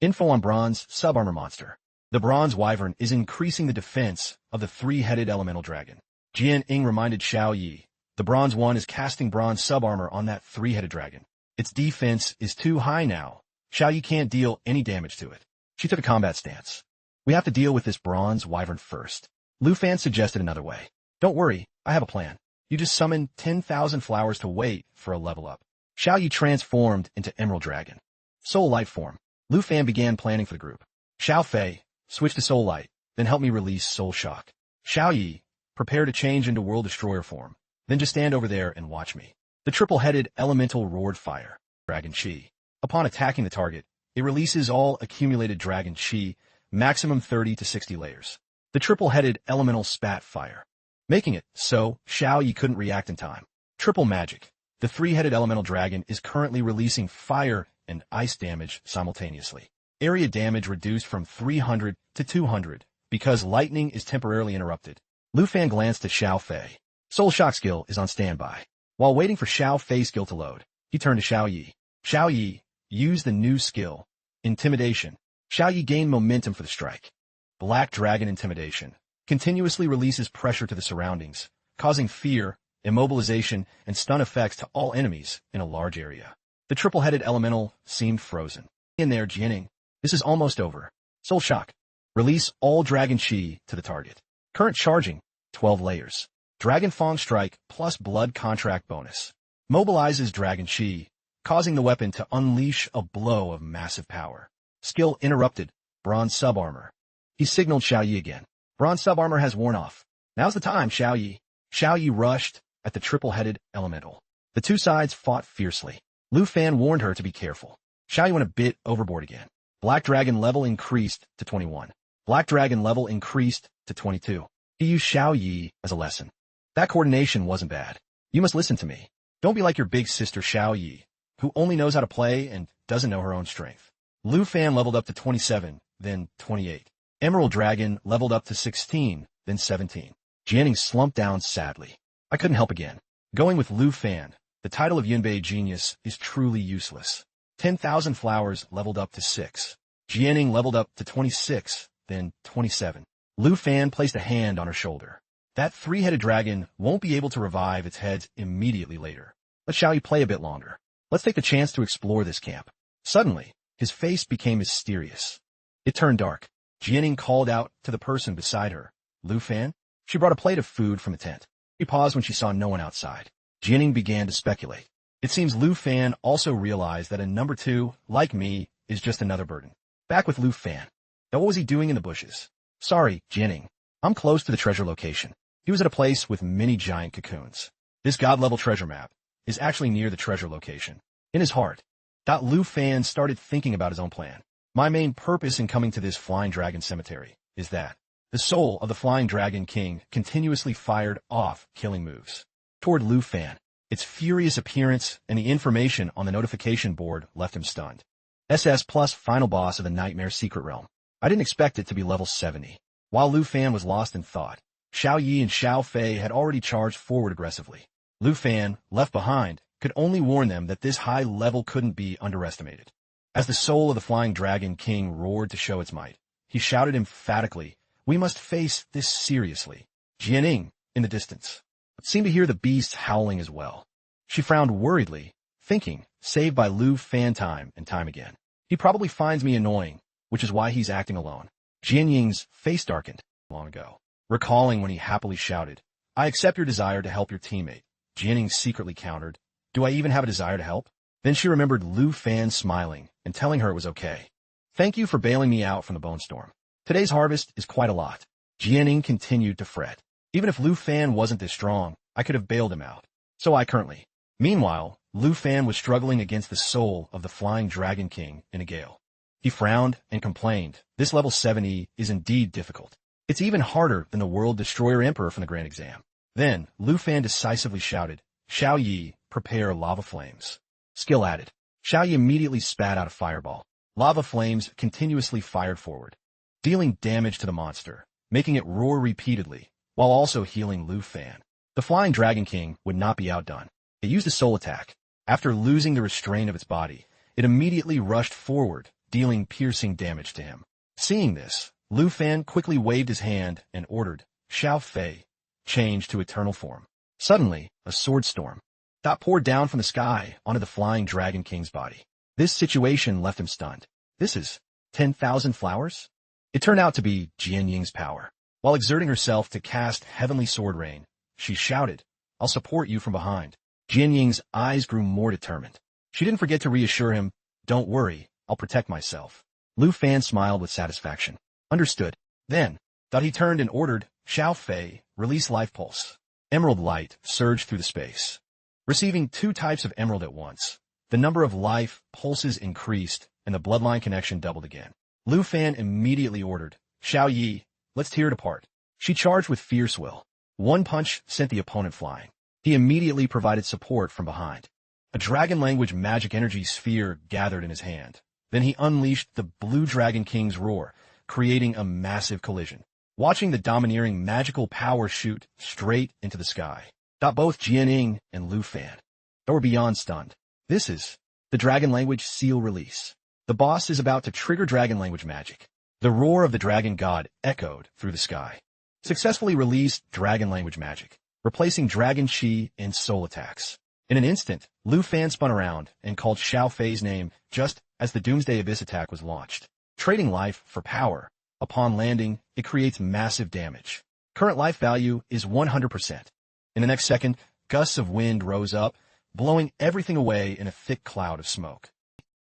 Info on Bronze Subarmor monster. The Bronze Wyvern is increasing the defense of the 3-headed elemental dragon. Tien Hung reminded Xiao Yi. The Bronze one is casting Bronze Subarmor on that 3-headed dragon. Its defense is too high now. Xiao Yi can't deal any damage to it. She took a combat stance. We have to deal with this Bronze Wyvern first. Lu Fan suggested another way. Don't worry, I have a plan. You just summon 10,000 flowers to wait for a level up. Xiao Yi transformed into Emerald Dragon. Soul Light form. Lu Fan began planning for the group. Xiao Fei, switch to Soul Light, then help me release Soul Shock. Xiao Yi, prepare to change into World Destroyer form, then just stand over there and watch me. The triple-headed elemental roared fire, Dragon Chi. Upon attacking the target, it releases all accumulated Dragon Chi, maximum 30 to 60 layers. The triple-headed elemental spat fire, making it so Xiao Yi couldn't react in time. Triple magic. The three-headed elemental dragon is currently releasing fire and ice damage simultaneously. Area damage reduced from 300 to 200 because lightning is temporarily interrupted. Lu Fan glanced at Xiao Fei. Soul Shock skill is on standby. While waiting for Xiao Fei's skill to load, he turned to Xiao Yi. Xiao Yi, use the new skill, Intimidation. Xiao Yi gained momentum for the strike. Black Dragon Intimidation continuously releases pressure to the surroundings, causing fear, immobilization, and stun effects to all enemies in a large area. The triple-headed elemental seemed frozen. In there, Jianing. This is almost over. Soul Shock. Release all Dragon Chi to the target. Current charging, 12 layers. Dragon Fang Strike plus Blood Contract bonus. Mobilizes Dragon Chi, causing the weapon to unleash a blow of massive power. Skill interrupted. Bronze Subarmor. He signaled Xiao Yi again. Bronze Subarmor has worn off. Now's the time, Xiao Yi. Xiao Yi rushed at the triple-headed elemental. The two sides fought fiercely. Lu Fan warned her to be careful. Xiao Yi went a bit overboard again. Black Dragon level increased to 21. Black Dragon level increased to 22. He used Xiao Yi as a lesson. That coordination wasn't bad. You must listen to me. Don't be like your big sister Xiao Yi, who only knows how to play and doesn't know her own strength. Lu Fan leveled up to 27, then 28. Emerald Dragon leveled up to 16, then 17. Jianing slumped down sadly. I couldn't help again. Going with Lu Fan, the title of Yunbei Genius is truly useless. 10,000 Flowers leveled up to 6. Jianing leveled up to 26, then 27. Lu Fan placed a hand on her shoulder. That three-headed dragon won't be able to revive its heads immediately later. Let Xiao Yi play a bit longer. Let's take the chance to explore this camp. Suddenly, his face became mysterious. It turned dark. Jianing called out to the person beside her. Lu Fan? She brought a plate of food from the tent. She paused when she saw no one outside. Jianing began to speculate. It seems Lu Fan also realized that a number 2, like me, is just another burden. Back with Lu Fan. Now what was he doing in the bushes? Sorry, Jianing. I'm close to the treasure location. He was at a place with many giant cocoons. This god-level treasure map is actually near the treasure location. In his heart, Lu Fan started thinking about his own plan. My main purpose in coming to this Flying Dragon Cemetery is that the soul of the Flying Dragon King continuously fired off killing moves toward Lu Fan. Its furious appearance and the information on the notification board left him stunned. SS+ final boss of the Nightmare Secret Realm. I didn't expect it to be level 70. While Lu Fan was lost in thought, Xiao Yi and Xiao Fei had already charged forward aggressively. Lu Fan, left behind, could only warn them that this high level couldn't be underestimated. As the soul of the Flying Dragon King roared to show its might, he shouted emphatically, "We must face this seriously." Jianing, in the distance, seemed to hear the beast howling as well. She frowned worriedly, thinking, saved by Lu Fan time and time again. He probably finds me annoying, which is why he's acting alone. Jianying's face darkened long ago, recalling when he happily shouted, "I accept your desire to help your teammate." Jianing secretly countered, "Do I even have a desire to help?" Then she remembered Lu Fan smiling and telling her it was okay. "Thank you for bailing me out from the bone storm. Today's harvest is quite a lot." Jianing continued to fret. Even if Lu Fan wasn't this strong, I could have bailed him out. So I currently. Meanwhile, Lu Fan was struggling against the soul of the Flying Dragon King in a gale. He frowned and complained, "This level 70 is indeed difficult. It's even harder than the World Destroyer Emperor from the Grand Exam." Then, Lu Fan decisively shouted, "Xiao Yi, prepare lava flames." Skill added. Xiao Yi immediately spat out a fireball. Lava flames continuously fired forward, dealing damage to the monster, making it roar repeatedly, while also healing Lu Fan. The Flying Dragon King would not be outdone. It used a soul attack. After losing the restraint of its body, it immediately rushed forward, dealing piercing damage to him. Seeing this, Lu Fan quickly waved his hand and ordered, "Xiao Fei, change to eternal form." Suddenly, a sword storm poured down from the sky onto the Flying Dragon King's body. This situation left him stunned. This is 10,000 flowers? It turned out to be Jianying's power. While exerting herself to cast Heavenly Sword Rain, she shouted, "I'll support you from behind." Jianying's eyes grew more determined. She didn't forget to reassure him, "Don't worry, I'll protect myself." Lu Fan smiled with satisfaction. Understood. Then, thought he turned and ordered, "Xiao Fei, release life pulse." Emerald light surged through the space. Receiving 2 types of emerald at once, the number of life pulses increased and the bloodline connection doubled again. Lu Fan immediately ordered, "Xiao Yi, let's tear it apart." She charged with fierce will. One punch sent the opponent flying. He immediately provided support from behind. A dragon-language magic energy sphere gathered in his hand. Then he unleashed the Blue Dragon King's roar, creating a massive collision. Watching the domineering magical power shoot straight into the sky, both Tien Hung and Lu Fan were beyond stunned. This is the dragon language seal release. The boss is about to trigger dragon language magic. The roar of the dragon god echoed through the sky. Successfully released dragon language magic, replacing dragon chi and soul attacks. In an instant, Lu Fan spun around and called Xiao Fei's name just as the Doomsday Abyss attack was launched. Trading life for power. Upon landing, it creates massive damage. Current life value is 100%. In the next second, gusts of wind rose up, blowing everything away in a thick cloud of smoke.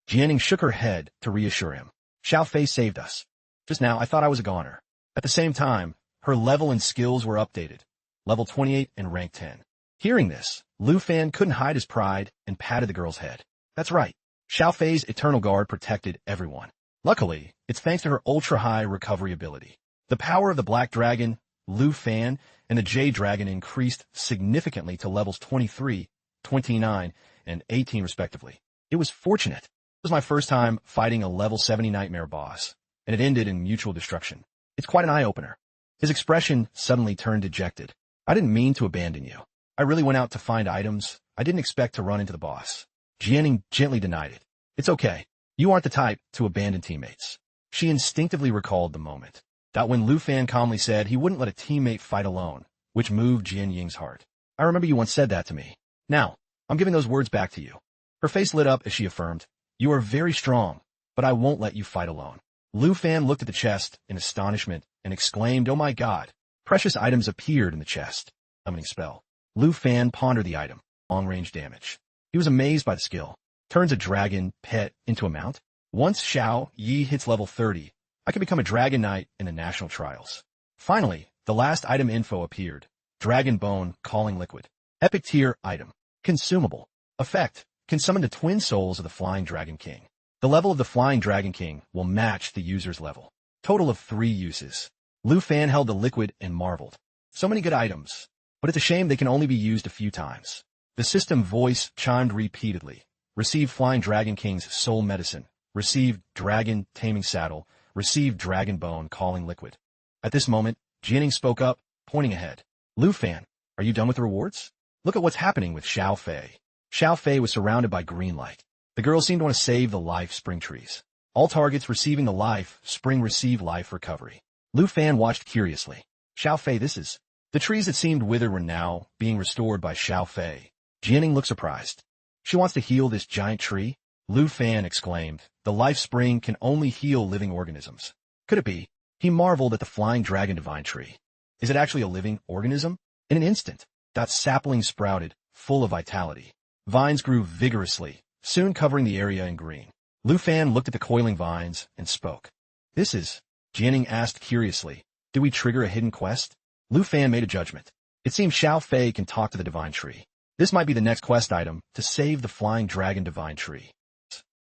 Jianing shook her head to reassure him. "Xiao Fei saved us. Just now, I thought I was a goner." At the same time, her level and skills were updated. Level 28 and rank 10. Hearing this, Lu Fan couldn't hide his pride and patted the girl's head. That's right. Xiao Fei's Eternal Guard protected everyone. Luckily, it's thanks to her ultra-high recovery ability. The power of the Black Dragon, Lu Fan, and the Jade Dragon increased significantly to levels 23, 29, and 18 respectively. It was fortunate. It was my first time fighting a level 70 Nightmare boss, and it ended in mutual destruction. It's quite an eye-opener. His expression suddenly turned dejected. "I didn't mean to abandon you. I really went out to find items. I didn't expect to run into the boss." Jianing gently denied it. "It's okay. You aren't the type to abandon teammates." She instinctively recalled the moment. That when Lu Fan calmly said he wouldn't let a teammate fight alone, which moved Jian Ying's heart. "I remember you once said that to me. Now, I'm giving those words back to you." Her face lit up as she affirmed, "You are very strong, but I won't let you fight alone." Lu Fan looked at the chest in astonishment and exclaimed, "Oh my god." Precious items appeared in the chest. Summoning spell. Lu Fan pondered the item. Long-range damage. He was amazed by the skill. Turns a dragon pet into a mount. Once Xiao Yi hits level 30, I can become a dragon knight in the national trials. Finally, the last item info appeared. Dragon Bone Calling Liquid. Epic tier item. Consumable. Effect. Can summon the twin souls of the Flying Dragon King. The level of the Flying Dragon King will match the user's level. Total of 3 uses. Lu Fan held the liquid and marveled. So many good items, but it's a shame they can only be used a few times. The system voice chimed repeatedly. Received Flying Dragon King's soul medicine. Received Dragon Taming Saddle. Received Dragon Bone Calling Liquid. At this moment, Jianing spoke up, pointing ahead. "Lu Fan, are you done with the rewards? Look at what's happening with Xiao Fei." Xiao Fei was surrounded by green light. The girl seemed to want to save the life spring trees. All targets receiving the life spring receive life recovery. Lu Fan watched curiously. "Xiao Fei, this is..." The trees that seemed withered were now being restored by Xiao Fei. Jianing looked surprised. "She wants to heal this giant tree?" Lu Fan exclaimed. "The life spring can only heal living organisms." Could it be? He marveled at the Flying Dragon Divine Tree. Is it actually a living organism? In an instant, that sapling sprouted, full of vitality. Vines grew vigorously, soon covering the area in green. Lu Fan looked at the coiling vines and spoke. "This is..." Jianing asked curiously. "Do we trigger a hidden quest?" Lu Fan made a judgment. It seemed Xiao Fei can talk to the Divine Tree. This might be the next quest item to save the Flying Dragon Divine Tree.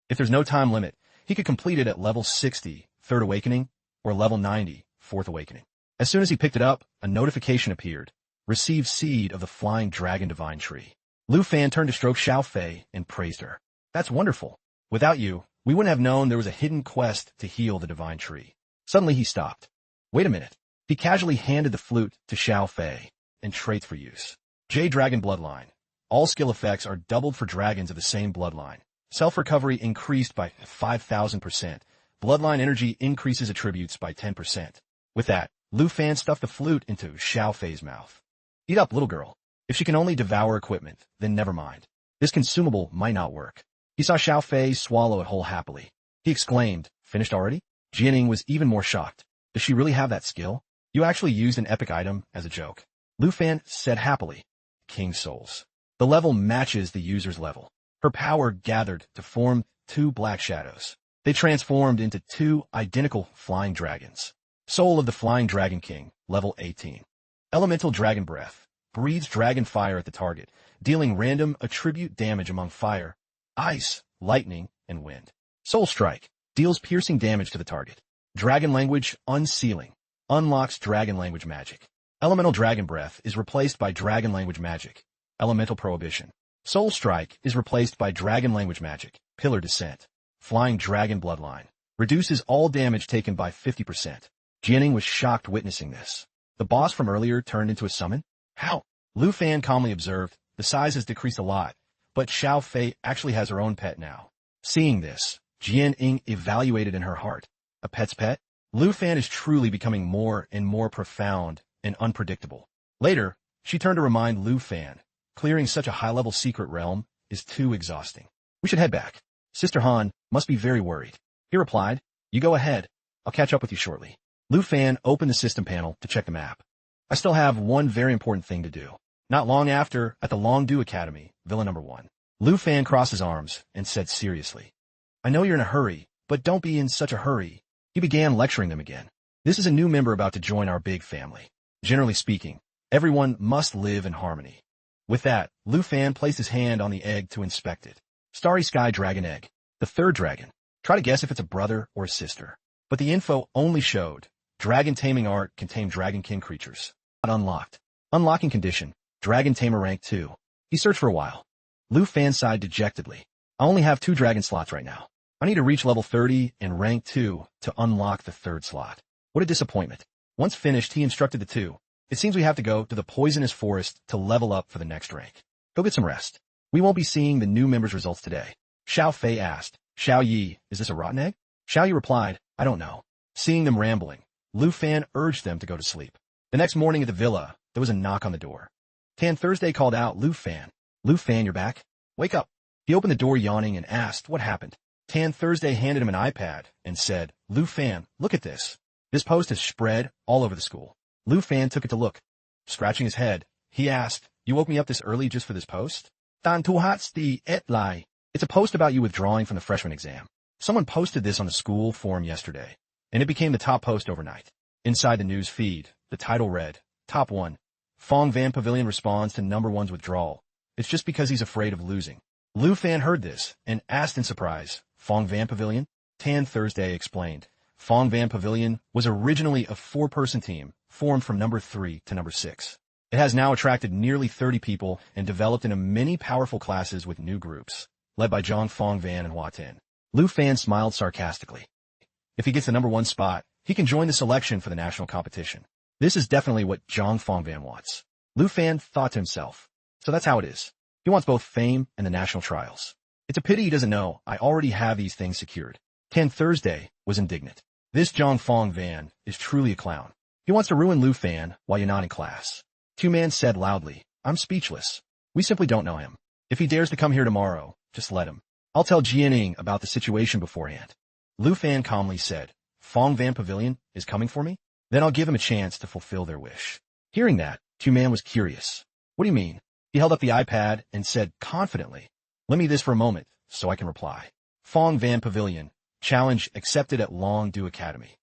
If there's no time limit, he could complete it at level 60, Third Awakening, or level 90, Fourth Awakening. As soon as he picked it up, a notification appeared. Receive Seed of the Flying Dragon Divine Tree. Lu Fan turned to stroke Xiao Fei and praised her. "That's wonderful. Without you, we wouldn't have known there was a hidden quest to heal the Divine Tree." Suddenly he stopped. Wait a minute. He casually handed the flute to Xiao Fei and traits for use. Jade Dragon Bloodline. All skill effects are doubled for dragons of the same bloodline. Self-recovery increased by 5,000%. Bloodline energy increases attributes by 10%. With that, Lu Fan stuffed the flute into Xiao Fei's mouth. "Eat up, little girl. If she can only devour equipment, then never mind. This consumable might not work." He saw Xiao Fei swallow it whole happily. He exclaimed, "Finished already?" Jianing was even more shocked. Does she really have that skill? You actually used an epic item as a joke. Lu Fan said happily. King Souls. The level matches the user's level. Her power gathered to form two black shadows. They transformed into two identical flying dragons. Soul of the Flying Dragon King, level 18. Elemental Dragon Breath. Breathes dragon fire at the target, dealing random attribute damage among fire, ice, lightning, and wind. Soul Strike. Deals piercing damage to the target. Dragon Language Unsealing. Unlocks Dragon Language Magic. Elemental Dragon Breath is replaced by Dragon Language Magic. Elemental Prohibition. Soul Strike is replaced by Dragon Language Magic. Pillar Descent. Flying Dragon Bloodline. Reduces all damage taken by 50%. Jianing was shocked witnessing this. The boss from earlier turned into a summon? How? Lu Fan calmly observed, the size has decreased a lot, but Xiao Fei actually has her own pet now. Seeing this, Jianing evaluated in her heart. A pet's pet? Lu Fan is truly becoming more and more profound and unpredictable. Later, she turned to remind Lu Fan, clearing such a high-level secret realm is too exhausting. We should head back. Sister Han must be very worried. He replied, you go ahead. I'll catch up with you shortly. Lu Fan opened the system panel to check the map. I still have one very important thing to do. Not long after, at the Longdu Academy, Villa number 1. Lu Fan crossed his arms and said seriously, I know you're in a hurry, but don't be in such a hurry. He began lecturing them again. This is a new member about to join our big family. Generally speaking, everyone must live in harmony. With that, Lu Fan placed his hand on the egg to inspect it. Starry Sky Dragon Egg. The third dragon. Try to guess if it's a brother or a sister. But the info only showed Dragon Taming Art can tame Dragon King creatures. Not unlocked. Unlocking condition. Dragon Tamer rank 2. He searched for a while. Lu Fan sighed dejectedly. I only have 2 dragon slots right now. I need to reach level 30 and rank 2 to unlock the 3rd slot. What a disappointment. Once finished, he instructed the 2. It seems we have to go to the poisonous forest to level up for the next rank. Go get some rest. We won't be seeing the new members' results today. Xiao Fei asked, Xiao Yi, is this a rotten egg? Xiao Yi replied, I don't know. Seeing them rambling, Lu Fan urged them to go to sleep. The next morning at the villa, there was a knock on the door. Tan Thursday called out Lu Fan. Lu Fan, you're back? Wake up. He opened the door yawning and asked what happened. Tan Thursday handed him an iPad and said, Lu Fan, look at this. This post has spread all over the school. Lu Fan took it to look. Scratching his head, he asked, you woke me up this early just for this post? Dan tu hats di et lai. It's a post about you withdrawing from the freshman exam. Someone posted this on the school forum yesterday, and it became the top post overnight. Inside the news feed, the title read, Top 1. Fong Van Pavilion responds to number 1's withdrawal. It's just because he's afraid of losing. Lu Fan heard this and asked in surprise, Fong Van Pavilion? Tan Thursday explained. Fong Van Pavilion was originally a 4-person team formed from number 3 to number 6. It has now attracted nearly 30 people and developed into many powerful classes with new groups, led by Zhang Fong Van and Hua Tin. Lu Fan smiled sarcastically. If he gets the number 1 spot, he can join the selection for the national competition. This is definitely what Zhang Fong Van wants. Lu Fan thought to himself. So that's how it is. He wants both fame and the national trials. It's a pity he doesn't know I already have these things secured. Tan Thursday was indignant. This Zhang Fong Van is truly a clown. He wants to ruin Lu Fan while you're not in class. Two-Man said loudly, I'm speechless. We simply don't know him. If he dares to come here tomorrow, just let him. I'll tell Jianing about the situation beforehand. Lu Fan calmly said, Fong Van Pavilion is coming for me? Then I'll give him a chance to fulfill their wish. Hearing that, Two-Man was curious. What do you mean? He held up the iPad and said confidently, let me this for a moment so I can reply. Fong Van Pavilion, challenge accepted at Longdu Academy.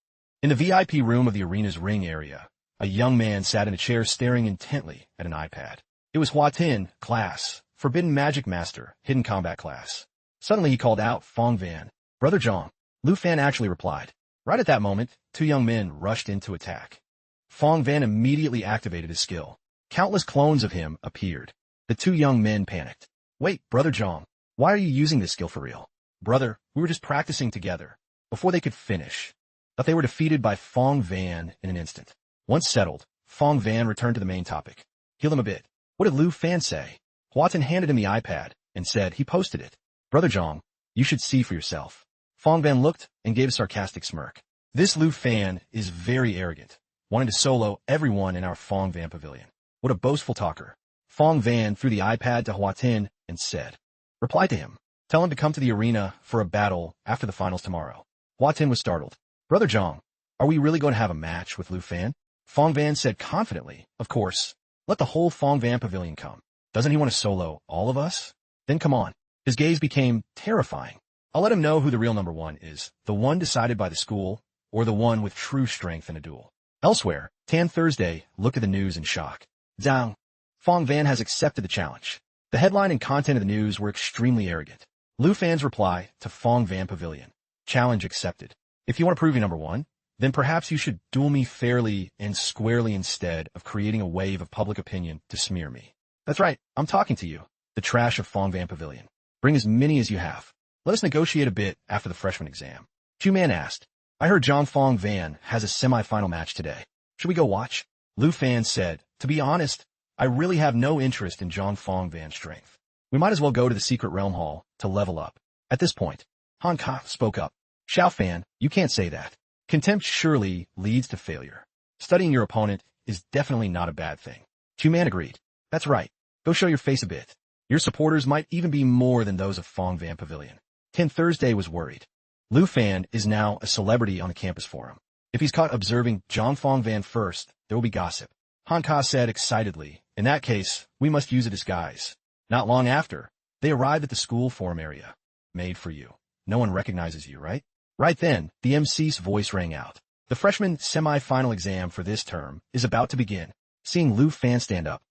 In the VIP room of the arena's ring area, a young man sat in a chair staring intently at an iPad. It was Hua Tin, class, Forbidden Magic Master, Hidden Combat class. Suddenly he called out, Fong Van, Brother Zhang. Lu Fan actually replied. Right at that moment, 2 young men rushed in to attack. Fong Van immediately activated his skill. Countless clones of him appeared. The 2 young men panicked. Wait, Brother Zhang, why are you using this skill for real? Brother, we were just practicing together. Before they could finish. But they were defeated by Fong Van in an instant. Once settled, Fong Van returned to the main topic. Heal them a bit. What did Lu Fan say? Hua Tin handed him the iPad and said he posted it. Brother Zhang, you should see for yourself. Fong Van looked and gave a sarcastic smirk. This Lu Fan is very arrogant, wanting to solo everyone in our Fong Van Pavilion. What a boastful talker. Fong Van threw the iPad to Hua Tin and said, reply to him. Tell him to come to the arena for a battle after the finals tomorrow. Hua Tin was startled. Brother Zhang, are we really going to have a match with Lu Fan? Fong Van said confidently, of course. Let the whole Fong Van Pavilion come. Doesn't he want to solo all of us? Then come on. His gaze became terrifying. I'll let him know who the real number one is, the one decided by the school, or the one with true strength in a duel. Elsewhere, Tan Thursday looked at the news in shock. Zhang Fong Van has accepted the challenge. The headline and content of the news were extremely arrogant. Lu Fan's reply to Fong Van Pavilion. Challenge accepted. If you want to prove you're number one, then perhaps you should duel me fairly and squarely instead of creating a wave of public opinion to smear me. That's right, I'm talking to you, the trash of Fong Van Pavilion. Bring as many as you have. Let us negotiate a bit after the freshman exam. Chu-Man asked, I heard John Fong Van has a semi-final match today. Should we go watch? Lu Fan said, to be honest, I really have no interest in John Fong Van's strength. We might as well go to the Secret Realm Hall to level up. At this point, Han Ka spoke up. Xiao Fan, you can't say that. Contempt surely leads to failure. Studying your opponent is definitely not a bad thing. Chu-Man agreed. That's right. Go show your face a bit. Your supporters might even be more than those of Fong Van Pavilion. Tien Thursday was worried. Lu Fan is now a celebrity on the campus forum. If he's caught observing John Fong Van first, there will be gossip. Han Ka said excitedly, in that case, we must use a disguise. Not long after, they arrived at the school forum area. Made for you. No one recognizes you, right? Right then, the MC's voice rang out. The freshman semi-final exam for this term is about to begin. Seeing Lu Fan stand up,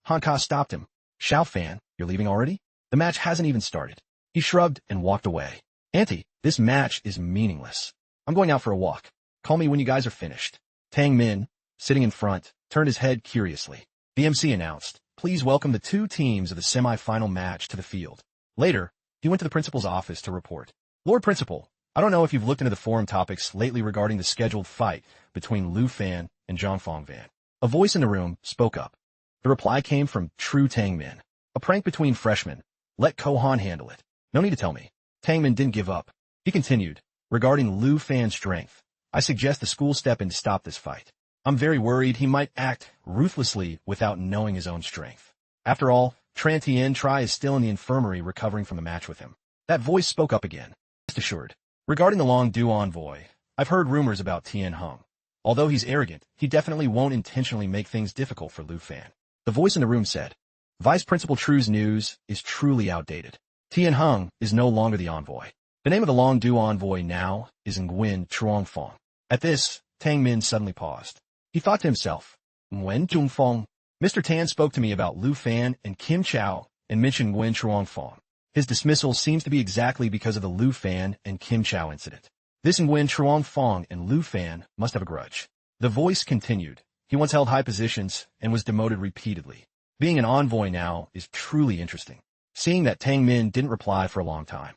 Han Ka stopped him. Xiao Fan, you're leaving already? The match hasn't even started. He shrugged and walked away. Auntie, this match is meaningless. I'm going out for a walk. Call me when you guys are finished. Tang Min, sitting in front, turned his head curiously. The MC announced, please welcome the two teams of the semi-final match to the field. Later, he went to the principal's office to report. Lord Principal, I don't know if you've looked into the forum topics lately regarding the scheduled fight between Lu Fan and John Fong Van. A voice in the room spoke up. The reply came from True Tang Min. A prank between freshmen. Let Kohan handle it. No need to tell me. Tang Min didn't give up. He continued, regarding Lu Fan's strength, I suggest the school step in to stop this fight. I'm very worried he might act ruthlessly without knowing his own strength. After all, Tran Tien Tri is still in the infirmary recovering from the match with him. That voice spoke up again. Rest assured. Regarding the Long Du envoy, I've heard rumors about Tien Hung. Although he's arrogant, he definitely won't intentionally make things difficult for Lu Fan. The voice in the room said, Vice Principal True's news is truly outdated. Tien Hung is no longer the envoy. The name of the Long Du envoy now is Nguyen Truongfong. At this, Tang Min suddenly paused. He thought to himself, Nguyen Truongfong? Mr. Tan spoke to me about Lu Fan and Kim Chow and mentioned Nguyen Truongfong. His dismissal seems to be exactly because of the Lu Fan and Kim Chow incident. This Nguyen Truongfong and Lu Fan must have a grudge. The voice continued. He once held high positions and was demoted repeatedly. Being an envoy now is truly interesting. Seeing that Tang Min didn't reply for a long time.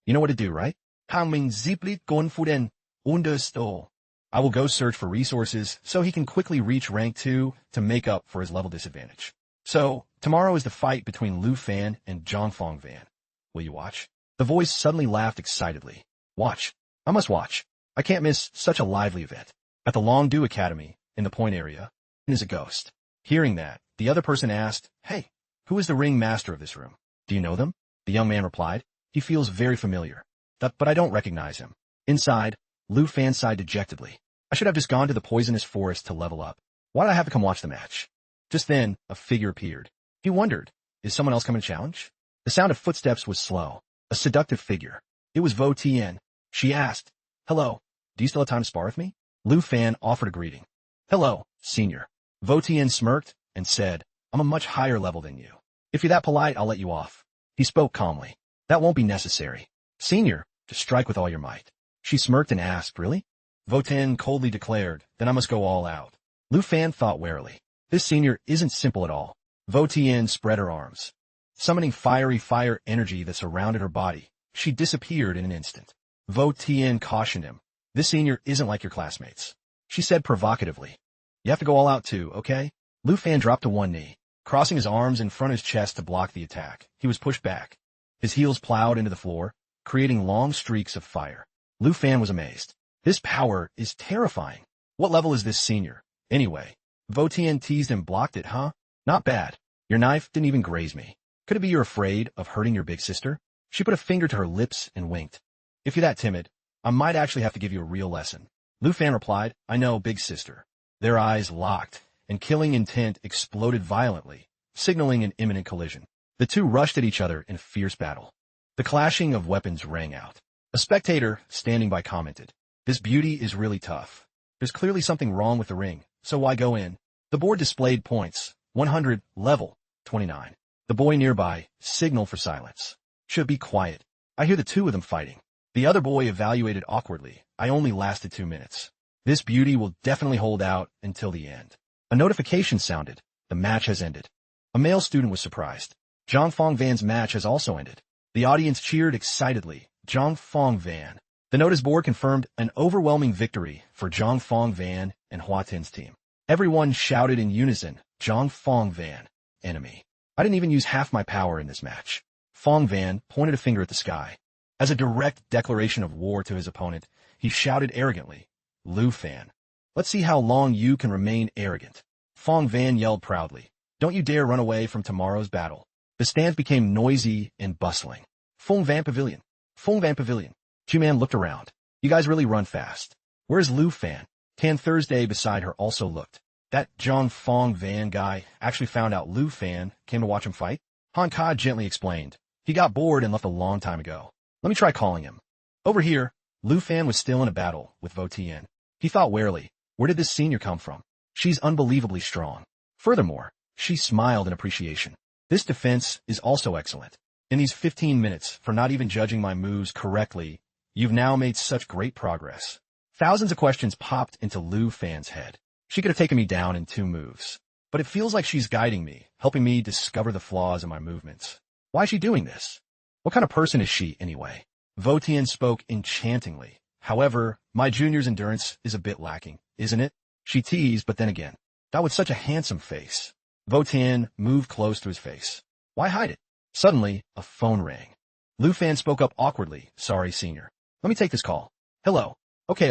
You know what to do, right? Taming ziplit gonfuden understo. I will go search for resources so he can quickly reach rank 2 to make up for his level disadvantage. So, tomorrow is the fight between Lu Fan and John Fong Van. Will you watch? The voice suddenly laughed excitedly. Watch. I must watch. I can't miss such a lively event. At the Long Du Academy, in the point area, is a ghost. Hearing that, the other person asked, Hey, who is the ring master of this room? Do you know them? The young man replied, He feels very familiar. But I don't recognize him. Inside, Lu Fan sighed dejectedly. I should have just gone to the poisonous forest to level up. Why did I have to come watch the match? Just then, a figure appeared. He wondered, is someone else coming to challenge? The sound of footsteps was slow. A seductive figure. It was Vo Tien. She asked, Hello, do you still have time to spar with me? Lu Fan offered a greeting. Hello, senior. Vo Tien smirked and said, I'm a much higher level than you. If you're that polite, I'll let you off. He spoke calmly. That won't be necessary. Senior, to strike with all your might. She smirked and asked, Really? Vo Tien coldly declared, Then I must go all out. Lu Fan thought warily. This senior isn't simple at all. Vo Tien spread her arms. Summoning fiery fire energy that surrounded her body, she disappeared in an instant. Vo Tien cautioned him. This senior isn't like your classmates. She said provocatively. You have to go all out too, okay? Lu Fan dropped to one knee, crossing his arms in front of his chest to block the attack. He was pushed back. His heels plowed into the floor, creating long streaks of fire. Lu Fan was amazed. This power is terrifying. What level is this senior? Anyway, Vo Tien teased and blocked it, huh? Not bad. Your knife didn't even graze me. Could it be you're afraid of hurting your big sister? She put a finger to her lips and winked. If you're that timid, I might actually have to give you a real lesson. Lu Fan replied, I know, big sister. Their eyes locked, and killing intent exploded violently, signaling an imminent collision. The two rushed at each other in a fierce battle. The clashing of weapons rang out. A spectator standing by commented, "This beauty is really tough. There's clearly something wrong with the ring, so why go in?" The board displayed points, 100, level, 29. The boy nearby signaled for silence. "Should be quiet. I hear the two of them fighting." The other boy evaluated awkwardly. "I only lasted 2 minutes. This beauty will definitely hold out until the end." A notification sounded. The match has ended. A male student was surprised. Zhang Fong Van's match has also ended. The audience cheered excitedly. Zhang Fong Van. The notice board confirmed an overwhelming victory for Zhang Fong Van and Hua Tin's team. Everyone shouted in unison, "Zhang Fong Van, enemy." "I didn't even use half my power in this match." Fong Van pointed a finger at the sky. As a direct declaration of war to his opponent, he shouted arrogantly, "Lu Fan, let's see how long you can remain arrogant." Fong Van yelled proudly, "Don't you dare run away from tomorrow's battle." The stands became noisy and bustling. Fong Van Pavilion. Fong Van Pavilion. Chu-Man looked around. "You guys really run fast. Where's Lu Fan?" Tan Thursday beside her also looked. "That Zhang Fong Van guy actually found out Lu Fan came to watch him fight?" Han Ka gently explained. "He got bored and left a long time ago. Let me try calling him." Over here, Lu Fan was still in a battle with Vo Tien. He thought warily, where did this senior come from? She's unbelievably strong. Furthermore, she smiled in appreciation. This defense is also excellent. In these 15 minutes, for not even judging my moves correctly, you've now made such great progress. Thousands of questions popped into Lu Fan's head. She could have taken me down in 2 moves. But it feels like she's guiding me, helping me discover the flaws in my movements. Why is she doing this? What kind of person is she, anyway? Vo Tien spoke enchantingly. "However, my junior's endurance is a bit lacking, isn't it?" She teased, but then again, that with such a handsome face. Vo Tien moved close to his face. Why hide it? Suddenly, a phone rang. Lu Fan spoke up awkwardly. "Sorry, senior. Let me take this call." "Hello. Okay.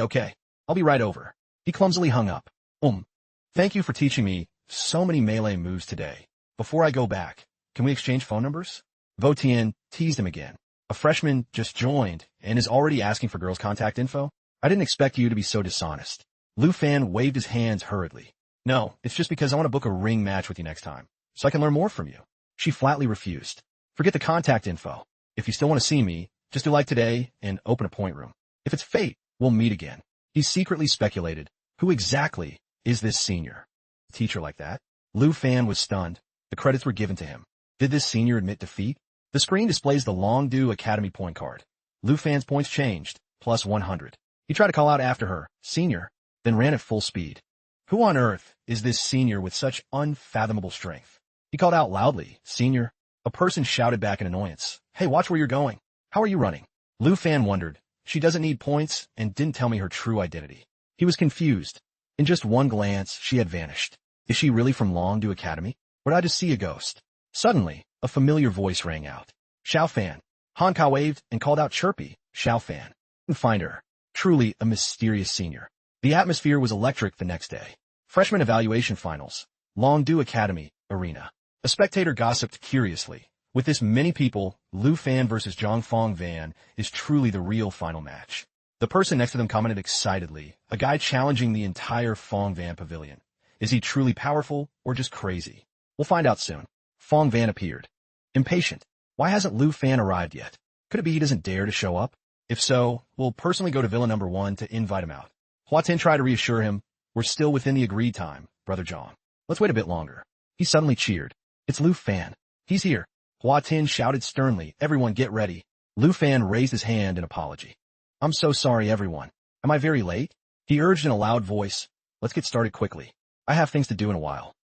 I'll be right over." He clumsily hung up. Thank you for teaching me so many melee moves today. Before I go back, can we exchange phone numbers?" Vo Tien teased him again. "A freshman just joined and is already asking for girls' contact info? I didn't expect you to be so dishonest." Lu Fan waved his hands hurriedly. "No, it's just because I want to book a ring match with you next time, so I can learn more from you." She flatly refused. "Forget the contact info. If you still want to see me, just do like today and open a point room. If it's fate, we'll meet again." He secretly speculated, who exactly is this senior? A teacher like that? Lu Fan was stunned. The credits were given to him. Did this senior admit defeat? The screen displays the Longdu Academy point card. Lu Fan's points changed, plus 100. He tried to call out after her, "Senior," then ran at full speed. Who on earth is this senior with such unfathomable strength? He called out loudly, "Senior." A person shouted back in annoyance, "Hey, watch where you're going. How are you running?" Lu Fan wondered. She doesn't need points and didn't tell me her true identity. He was confused. In just one glance, she had vanished. Is she really from Longdu Academy? Or did I just see a ghost? Suddenly, a familiar voice rang out. "Xiao Fan." Han Ka waved and called out chirpy, "Xiao Fan." And find her. Truly a mysterious senior. The atmosphere was electric the next day. Freshman evaluation finals. Longdu Academy, Arena. A spectator gossiped curiously. With this many people, Lu Fan versus Zhang Fong Van is truly the real final match. The person next to them commented excitedly, a guy challenging the entire Fong Van pavilion. Is he truly powerful or just crazy? We'll find out soon. Fong Van appeared. Impatient. Why hasn't Lu Fan arrived yet? Could it be he doesn't dare to show up? If so, we'll personally go to Villa number 1 to invite him out. Hua Tin tried to reassure him. "We're still within the agreed time, Brother Zhang. Let's wait a bit longer." He suddenly cheered. "It's Lu Fan. He's here." Hua Tin shouted sternly, "Everyone get ready." Lu Fan raised his hand in apology. "I'm so sorry, everyone. Am I very late?" He urged in a loud voice. "Let's get started quickly. I have things to do in a while."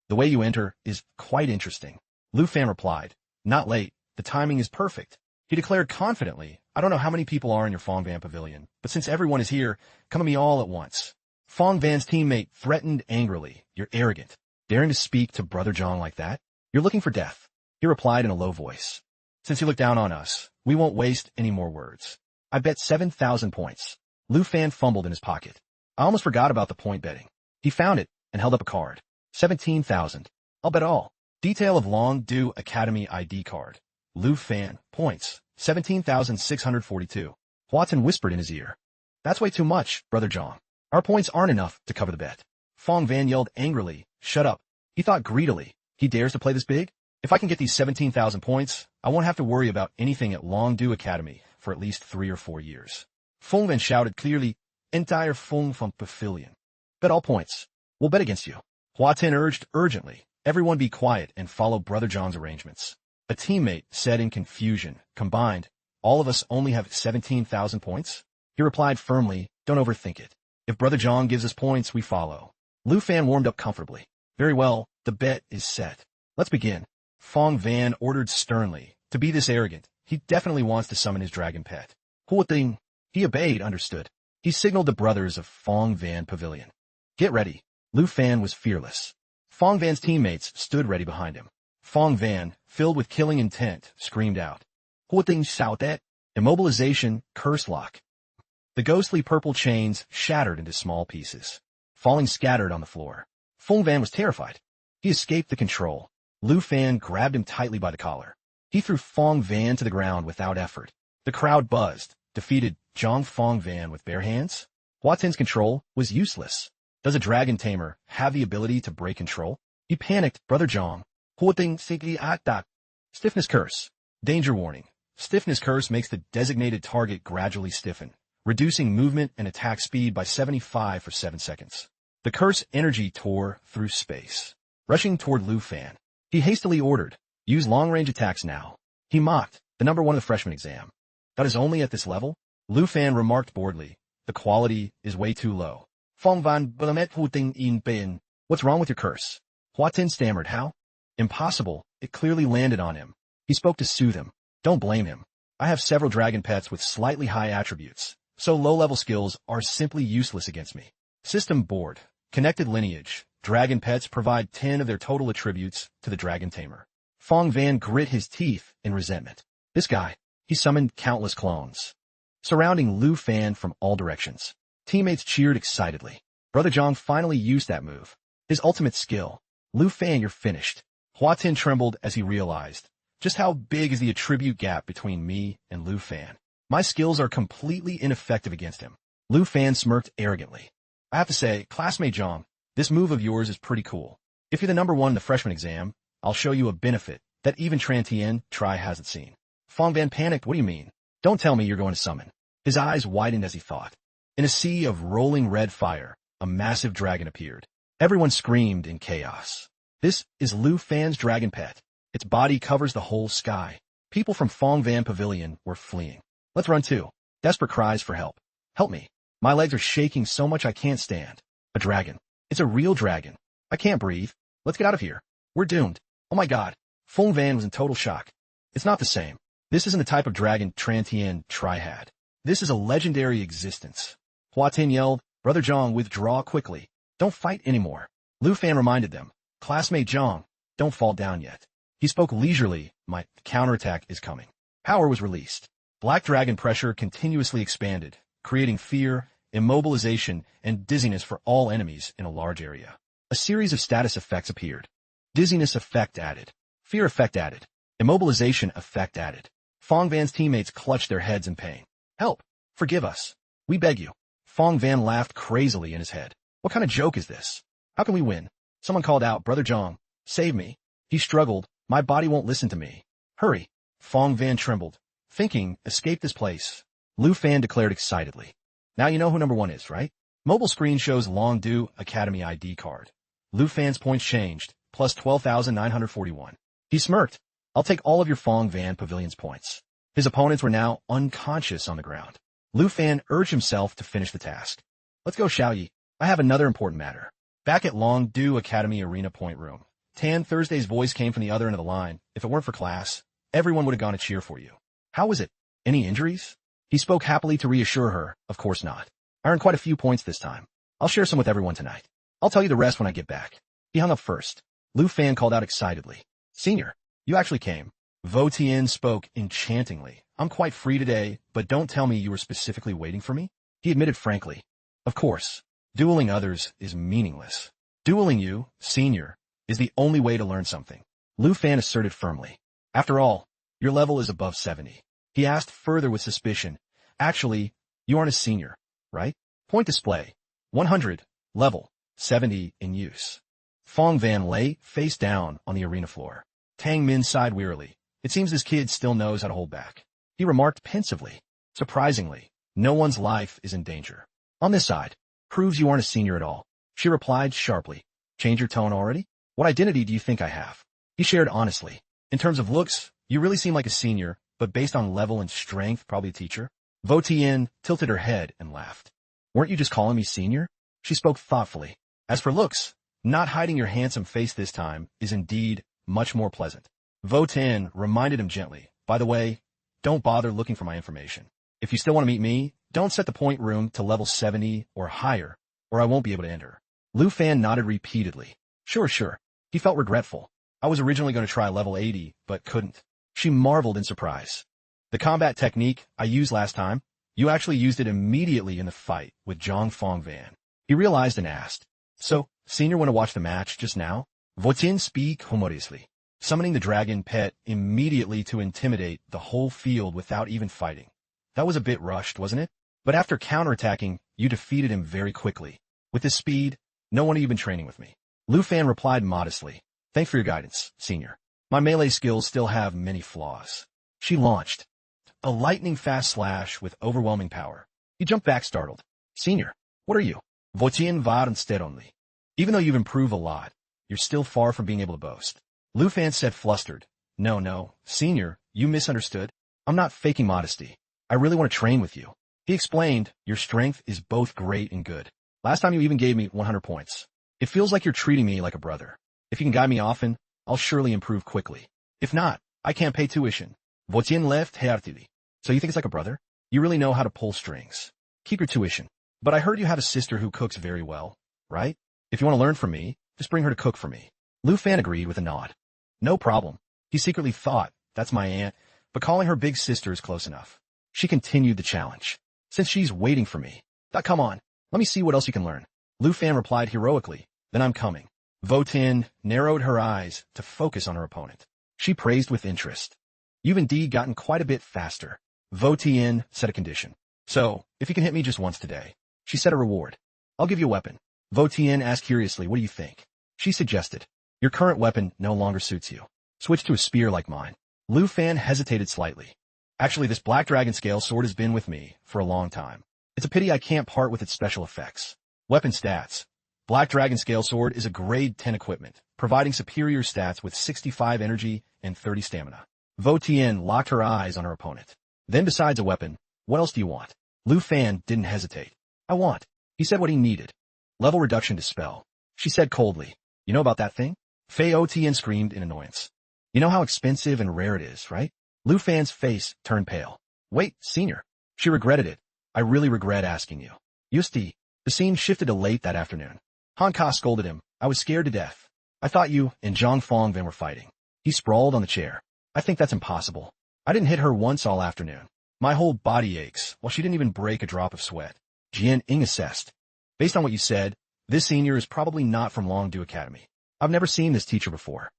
The way you enter is quite interesting. Lu Fan replied. "Not late. The timing is perfect." He declared confidently, "I don't know how many people are in your Fong Van pavilion, but since everyone is here, come to me all at once." Fong Van's teammate threatened angrily, "You're arrogant. Daring to speak to Brother Zhang like that? You're looking for death." He replied in a low voice. "Since you look down on us, we won't waste any more words. I bet 7,000 points." Lu Fan fumbled in his pocket. "I almost forgot about the point betting." He found it and held up a card. 17,000. "I'll bet all." Detail of Longdu Academy ID card. Lu Fan, points, 17,642. Hua Tin whispered in his ear. "That's way too much, Brother Zhang. Our points aren't enough to cover the bet." Fong Van yelled angrily, "Shut up." He thought greedily, He dares to play this big? If I can get these 17,000 points, I won't have to worry about anything at Longdu Academy for at least 3 or 4 years. Feng Van shouted clearly, entire Feng from Pavilion. Bet all points. We'll bet against you. Hua Tin urged urgently, everyone be quiet and follow Brother Zhang's arrangements. A teammate said in confusion, combined, all of us only have 17,000 points? He replied firmly, don't overthink it. If Brother Zhang gives us points, we follow. Lu Fan warmed up comfortably. Very well, the bet is set. Let's begin. Feng Van ordered sternly. To be this arrogant, he definitely wants to summon his dragon pet. Hua Ting. He obeyed, understood. He signaled the brothers of Feng Van Pavilion. Get ready. Lu Fan was fearless. Feng Van's teammates stood ready behind him. Feng Van, filled with killing intent, screamed out. Hua Ting shouted. Immobilization, curse lock. The ghostly purple chains shattered into small pieces, falling scattered on the floor. Feng Van was terrified. He escaped the control. Lu Fan grabbed him tightly by the collar. He threw Feng Van to the ground without effort. The crowd buzzed. Defeated Zhang Feng Van with bare hands? Hua Tin's control was useless. Does a dragon tamer have the ability to break control? He panicked, Brother Zhang. Hua Ting Sigi Atak. Stiffness curse. Danger warning. Stiffness curse makes the designated target gradually stiffen, reducing movement and attack speed by 75 for 7 seconds. The curse energy tore through space. Rushing toward Lu Fan, he hastily ordered, use long-range attacks now. He mocked, the number 1 of the freshman exam. That is only at this level? Lu Fan remarked boredly, the quality is way too low. Feng Van Blamet Hu Ting In Bin. What's wrong with your curse? Hua Tin stammered, how? Impossible, it clearly landed on him. He spoke to soothe him. Don't blame him. I have several dragon pets with slightly high attributes, so low-level skills are simply useless against me. System board. Connected lineage. Dragon pets provide 10 of their total attributes to the dragon tamer. Feng Van grit his teeth in resentment. This guy, he summoned countless clones, surrounding Lu Fan from all directions. Teammates cheered excitedly. Brother Zhang finally used that move. His ultimate skill. Lu Fan, you're finished. Hua Tin trembled as he realized just how big is the attribute gap between me and Lu Fan. My skills are completely ineffective against him. Lu Fan smirked arrogantly. I have to say, classmate Zhang, this move of yours is pretty cool. If you're the number 1 in the freshman exam, I'll show you a benefit that even Tien Hung hasn't seen. Feng Van panicked. What do you mean? Don't tell me you're going to summon. His eyes widened as he thought. In a sea of rolling red fire, a massive dragon appeared. Everyone screamed in chaos. This is Lu Fan's dragon pet. Its body covers the whole sky. People from Feng Van Pavilion were fleeing. Let's run too. Desperate cries for help. Help me. My legs are shaking so much I can't stand. A dragon. It's a real dragon. I can't breathe. Let's get out of here. We're doomed. Oh my god. Feng Van was in total shock. It's not the same. This isn't the type of dragon Tien had. This is a legendary existence. Hua Tin yelled, Brother Zhang, withdraw quickly. Don't fight anymore. Lu Fan reminded them. Classmate Zhang, don't fall down yet. He spoke leisurely. My counterattack is coming. Power was released. Black dragon pressure continuously expanded, creating fear, immobilization, and dizziness for all enemies in a large area. A series of status effects appeared. Dizziness effect added. Fear effect added. Immobilization effect added. Feng Van's teammates clutched their heads in pain. Help! Forgive us. We beg you. Feng Van laughed crazily in his head. What kind of joke is this? How can we win? Someone called out, Brother Zhang, save me. He struggled. My body won't listen to me. Hurry. Feng Van trembled. Thinking, escape this place. Lu Fan declared excitedly. Now you know who number 1 is, right? Mobile screen shows Longdu Academy ID card. Lu Fan's points changed, plus 12,941. He smirked. I'll take all of your Feng Van Pavilion's points. His opponents were now unconscious on the ground. Lu Fan urged himself to finish the task. Let's go, Xiaoyi. I have another important matter. Back at Longdu Academy Arena Point Room, Tan Thursday's voice came from the other end of the line. If it weren't for class, everyone would have gone to cheer for you. How was it? Any injuries? He spoke happily to reassure her. Of course not. I earned quite a few points this time. I'll share some with everyone tonight. I'll tell you the rest when I get back. He hung up first. Lu Fan called out excitedly. Senior, you actually came. Vo Tien spoke enchantingly. I'm quite free today, but don't tell me you were specifically waiting for me. He admitted frankly. Of course. Dueling others is meaningless. Dueling you, senior, is the only way to learn something. Lu Fan asserted firmly. After all, your level is above 70. He asked further with suspicion. Actually, you aren't a senior, right? Point display. 100. Level. 70 in use. Fong Van lay face down on the arena floor. Tang Min sighed wearily. It seems this kid still knows how to hold back. He remarked pensively. Surprisingly, no one's life is in danger. On this side, proves you aren't a senior at all. She replied sharply. Change your tone already? What identity do you think I have? He shared honestly. In terms of looks, you really seem like a senior, but based on level and strength, probably a teacher. Vo Tien tilted her head and laughed. Weren't you just calling me senior? She spoke thoughtfully. As for looks, not hiding your handsome face this time is indeed much more pleasant. Vo Tien reminded him gently. By the way, don't bother looking for my information. If you still want to meet me, don't set the point room to level 70 or higher, or I won't be able to enter. Lu Fan nodded repeatedly. Sure. He felt regretful. I was originally going to try level 80, but couldn't. She marveled in surprise. The combat technique I used last time, you actually used it immediately in the fight with Zhang Fong Van. He realized and asked. So, senior want to watch the match just now? Vo Tien speak humorously, summoning the dragon pet immediately to intimidate the whole field without even fighting. That was a bit rushed, wasn't it? But after counterattacking, you defeated him very quickly. With his speed, no one had been training with me. Lu Fan replied modestly. Thanks for your guidance, senior. My melee skills still have many flaws. She launched a lightning-fast slash with overwhelming power. He jumped back startled. Senior, what are you? Vo Tien var instead only. Even though you've improved a lot, you're still far from being able to boast. Lu Fan said flustered. No, senior, you misunderstood. I'm not faking modesty. I really want to train with you. He explained, your strength is both great and good. Last time you even gave me 100 points. It feels like you're treating me like a brother. If you can guide me often, I'll surely improve quickly. If not, I can't pay tuition. Vo Tien left heartily. So you think it's like a brother? You really know how to pull strings. Keep your tuition. But I heard you have a sister who cooks very well, right? If you want to learn from me, just bring her to cook for me. Lu Fan agreed with a nod. No problem. He secretly thought, that's my aunt, but calling her big sister is close enough. She continued the challenge. Since she's waiting for me. Come on, let me see what else you can learn. Lu Fan replied heroically, then I'm coming. Vo Tien narrowed her eyes to focus on her opponent. She praised with interest. You've indeed gotten quite a bit faster. Vo Tien set a condition. So, if you can hit me just once today. She set a reward. I'll give you a weapon. Vo Tien asked curiously, what do you think? She suggested. Your current weapon no longer suits you. Switch to a spear like mine. Lu Fan hesitated slightly. Actually, this black dragon scale sword has been with me for a long time. It's a pity I can't part with its special effects. Weapon stats. Black dragon scale sword is a grade 10 equipment, providing superior stats with 65 energy and 30 stamina. Vo Tien locked her eyes on her opponent. Then besides a weapon, what else do you want? Lu Fan didn't hesitate. I want. He said what he needed. Level reduction to spell. She said coldly. You know about that thing? Fei O Tien screamed in annoyance. You know how expensive and rare it is, right? Lu Fan's face turned pale. Wait, senior. She regretted it. I really regret asking you. Yusti. The scene shifted to late that afternoon. Han Ka scolded him. I was scared to death. I thought you and Zhang Fong Van were fighting. He sprawled on the chair. I think that's impossible. I didn't hit her once all afternoon. My whole body aches, while she didn't even break a drop of sweat. Tien Hung assessed. Based on what you said, this senior is probably not from Longdu Academy. I've never seen this teacher before.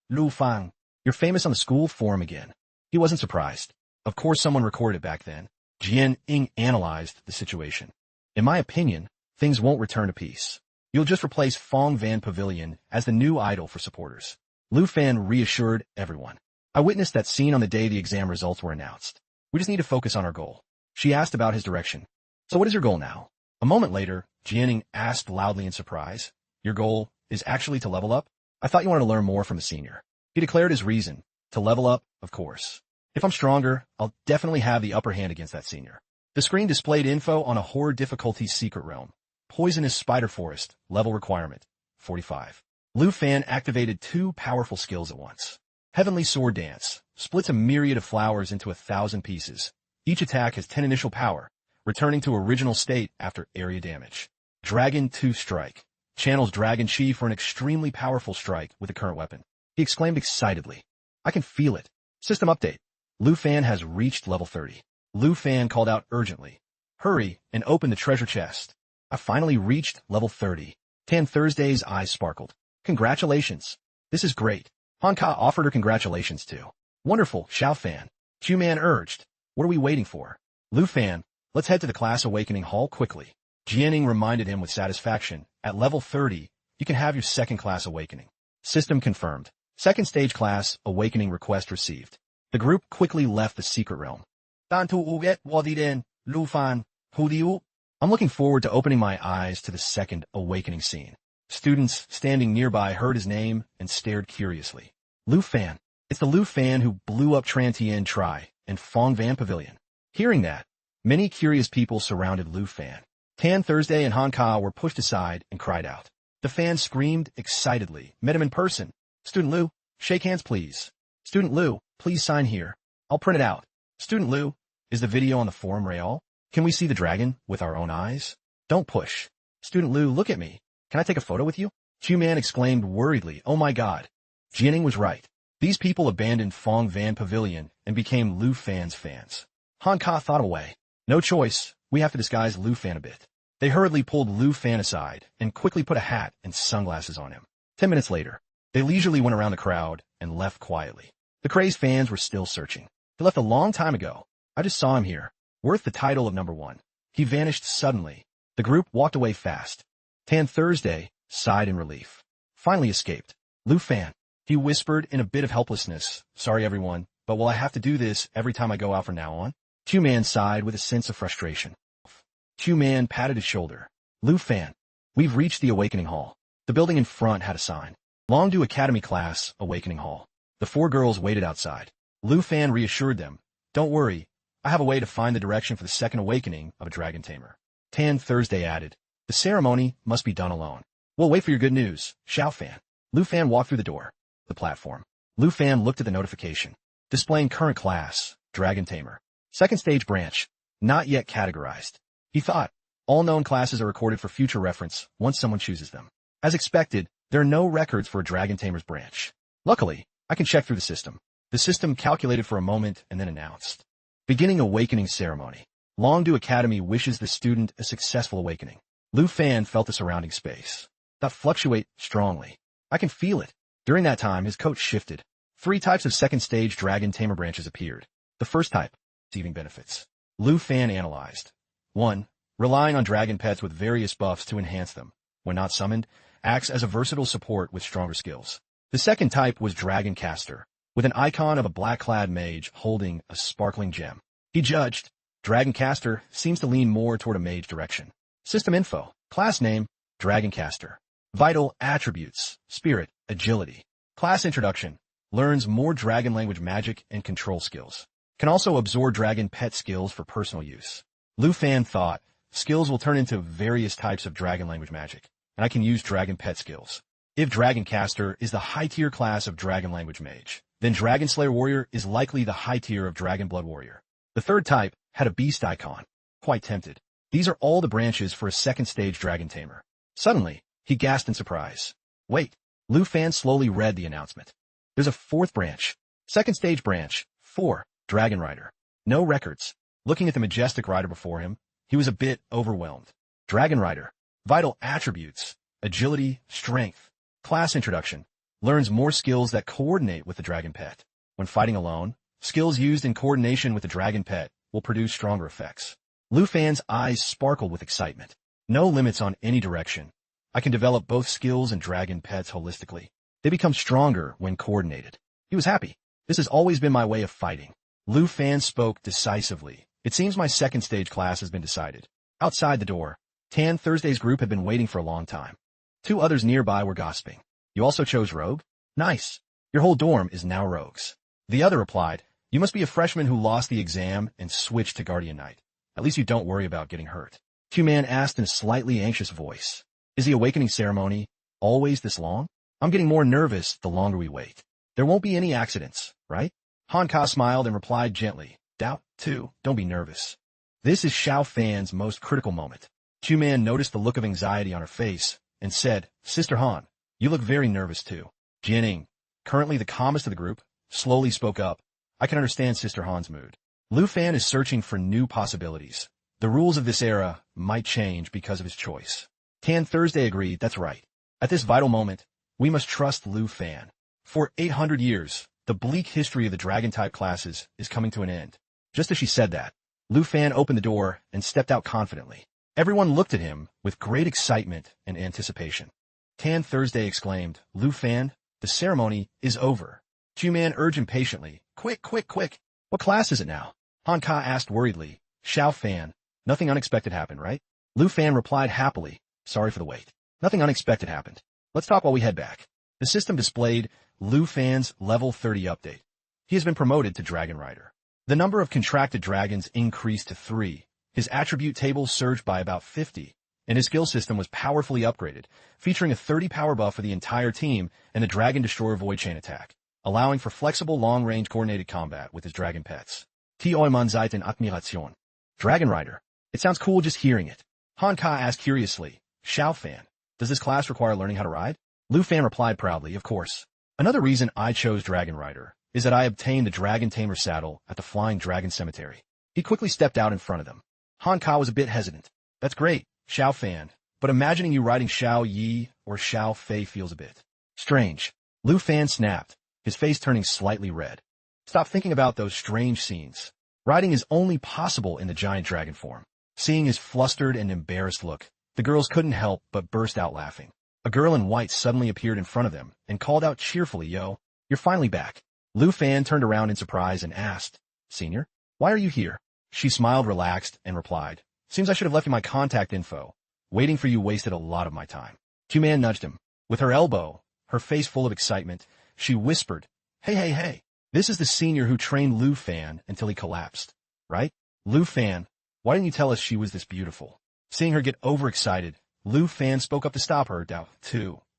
Lu Fang. You're famous on the school forum again. He wasn't surprised. Of course someone recorded it back then. Tien Hung analyzed the situation. In my opinion, things won't return to peace. You'll just replace Fong Van Pavilion as the new idol for supporters. Lu Fan reassured everyone. I witnessed that scene on the day the exam results were announced. We just need to focus on our goal. She asked about his direction. So what is your goal now? A moment later, Tien Hung asked loudly in surprise. Your goal is actually to level up? I thought you wanted to learn more from the senior. He declared his reason. To level up, of course. If I'm stronger, I'll definitely have the upper hand against that senior. The screen displayed info on a horror difficulty secret realm. Poisonous Spider Forest, level requirement, 45. Lu Fan activated 2 powerful skills at once. Heavenly Sword Dance, splits a myriad of flowers into 1,000 pieces. Each attack has 10 initial power, returning to original state after area damage. Dragon 2 Strike, channels Dragon Chi for an extremely powerful strike with the current weapon. He exclaimed excitedly. I can feel it. System update. Lu Fan has reached level 30. Lu Fan called out urgently. Hurry and open the treasure chest. I finally reached level 30. Tan Thursday's eyes sparkled. Congratulations. This is great. Han Ka offered her congratulations too. Wonderful, Xiao Fan. Q Man urged. What are we waiting for? Lu Fan, let's head to the class awakening hall quickly. Jianing reminded him with satisfaction, at level 30, you can have your second class awakening. System confirmed. Second stage class awakening request received. The group quickly left the secret realm. I'm looking forward to opening my eyes to the second awakening scene. Students standing nearby heard his name and stared curiously. Lu Fan. It's the Lu Fan who blew up Tien Tri and Fong Van Pavilion. Hearing that, many curious people surrounded Lu Fan. Tan Thursday and Han Ka were pushed aside and cried out. The fan screamed excitedly. Met him in person. Student Lu, shake hands please. Student Lu, please sign here. I'll print it out. Student Lu, is the video on the forum real? Can we see the dragon with our own eyes? Don't push. Student Lu, look at me. Can I take a photo with you? Chu-Man exclaimed worriedly, oh my god. Jianing was right. These people abandoned Fong Van Pavilion and became Lu Fan's fans. Han Ka thought away. No choice, we have to disguise Lu Fan a bit. They hurriedly pulled Lu Fan aside and quickly put a hat and sunglasses on him. 10 minutes later, they leisurely went around the crowd and left quietly. The crazed fans were still searching. He left a long time ago. I just saw him here. Worth the title of number 1. He vanished suddenly. The group walked away fast. Tan Thursday sighed in relief. Finally escaped. Lu Fan. He whispered in a bit of helplessness. Sorry everyone, but will I have to do this every time I go out from now on? Chu-Man sighed with a sense of frustration. Chu-Man patted his shoulder. Lu Fan. We've reached the Awakening Hall. The building in front had a sign. Longdu Academy Class, Awakening Hall. The 4 girls waited outside. Lu Fan reassured them. Don't worry, I have a way to find the direction for the second awakening of a dragon tamer. Tan Thursday added. The ceremony must be done alone. We'll wait for your good news, Xiao Fan. Lu Fan walked through the door. The platform. Lu Fan looked at the notification. Displaying current class, Dragon Tamer. Second stage branch. Not yet categorized. He thought, all known classes are recorded for future reference once someone chooses them. As expected, there are no records for a Dragon Tamer's branch. Luckily, I can check through the system. The system calculated for a moment and then announced. Beginning awakening ceremony. Longdu Academy wishes the student a successful awakening. Lu Fan felt the surrounding space. That fluctuate strongly. I can feel it. During that time, his coach shifted. 3 types of second stage Dragon Tamer branches appeared. The first type, receiving benefits. Lu Fan analyzed. 1. Relying on dragon pets with various buffs to enhance them. When not summoned, acts as a versatile support with stronger skills. The second type was Dragon Caster, with an icon of a black-clad mage holding a sparkling gem. He judged. Dragon Caster seems to lean more toward a mage direction. System info. Class name, Dragon Caster. Vital attributes, spirit, agility. Class introduction. Learns more dragon language magic and control skills. Can also absorb dragon pet skills for personal use. Lu Fan thought, skills will turn into various types of dragon language magic, and I can use dragon pet skills. If Dragon Caster is the high-tier class of dragon language mage, then Dragon Slayer Warrior is likely the high tier of Dragon Blood Warrior. The third type had a beast icon. Quite tempted. These are all the branches for a second stage Dragon Tamer. Suddenly, he gasped in surprise. Wait. Lu Fan slowly read the announcement. There's a 4th branch. Second stage branch. 4. Dragon Rider. No records. Looking at the majestic rider before him, he was a bit overwhelmed. Dragon Rider. Vital attributes. Agility, strength. Class introduction. Learns more skills that coordinate with the dragon pet. When fighting alone, skills used in coordination with the dragon pet will produce stronger effects. Lu Fan's eyes sparkled with excitement. No limits on any direction. I can develop both skills and dragon pets holistically. They become stronger when coordinated. He was happy. This has always been my way of fighting. Lu Fan spoke decisively. It seems my second stage class has been decided. Outside the door, Tan Thursday's group had been waiting for a long time. 2 others nearby were gossiping. You also chose rogue? Nice. Your whole dorm is now rogues. The other replied, you must be a freshman who lost the exam and switched to Guardian Knight. At least you don't worry about getting hurt. Q-Man asked in a slightly anxious voice. Is the awakening ceremony always this long? I'm getting more nervous the longer we wait. There won't be any accidents, right? Han Ka smiled and replied gently. Doubt, too. Don't be nervous. This is Xiao Fan's most critical moment. Q-Man noticed the look of anxiety on her face and said, Sister Han, you look very nervous too. Jianing, currently the calmest of the group, slowly spoke up. I can understand Sister Han's mood. Lu Fan is searching for new possibilities. The rules of this era might change because of his choice. Tan Thursday agreed, that's right. At this vital moment, we must trust Lu Fan. For 800 years, the bleak history of the dragon-type classes is coming to an end. Just as she said that, Lu Fan opened the door and stepped out confidently. Everyone looked at him with great excitement and anticipation. Tan Thursday exclaimed, Lu Fan, the ceremony is over. Q-Man urged impatiently, quick, quick, quick. What class is it now? Han Ka asked worriedly. Xiao Fan, nothing unexpected happened, right? Lu Fan replied happily, sorry for the wait. Nothing unexpected happened. Let's talk while we head back. The system displayed Lu Fan's level 30 update. He has been promoted to Dragon Rider. The number of contracted dragons increased to 3. His attribute table surged by about 50, and his skill system was powerfully upgraded, featuring a 30 power buff for the entire team and a Dragon Destroyer Void Chain attack, allowing for flexible long-range coordinated combat with his dragon pets. T'oi man seid Admiration. Dragon Rider. It sounds cool just hearing it. Han Ka asked curiously, Xiao Fan, does this class require learning how to ride? Lu Fan replied proudly, of course. Another reason I chose Dragon Rider is that I obtained the Dragon Tamer saddle at the Flying Dragon Cemetery. He quickly stepped out in front of them. Han Ka was a bit hesitant. That's great, Xiao Fan, but imagining you riding Xiao Yi or Xiao Fei feels a bit strange. Lu Fan snapped, his face turning slightly red. Stop thinking about those strange scenes. Riding is only possible in the giant dragon form. Seeing his flustered and embarrassed look, the girls couldn't help but burst out laughing. A girl in white suddenly appeared in front of them and called out cheerfully, Yo, you're finally back. Lu Fan turned around in surprise and asked, Senior, why are you here? She smiled relaxed and replied, Seems I should have left you my contact info. Waiting for you wasted a lot of my time. Q-Man nudged him. With her elbow, her face full of excitement, she whispered, Hey. This is the senior who trained Lu Fan until he collapsed, right? Lu Fan, why didn't you tell us she was this beautiful? Seeing her get overexcited, Lu Fan spoke up to stop her,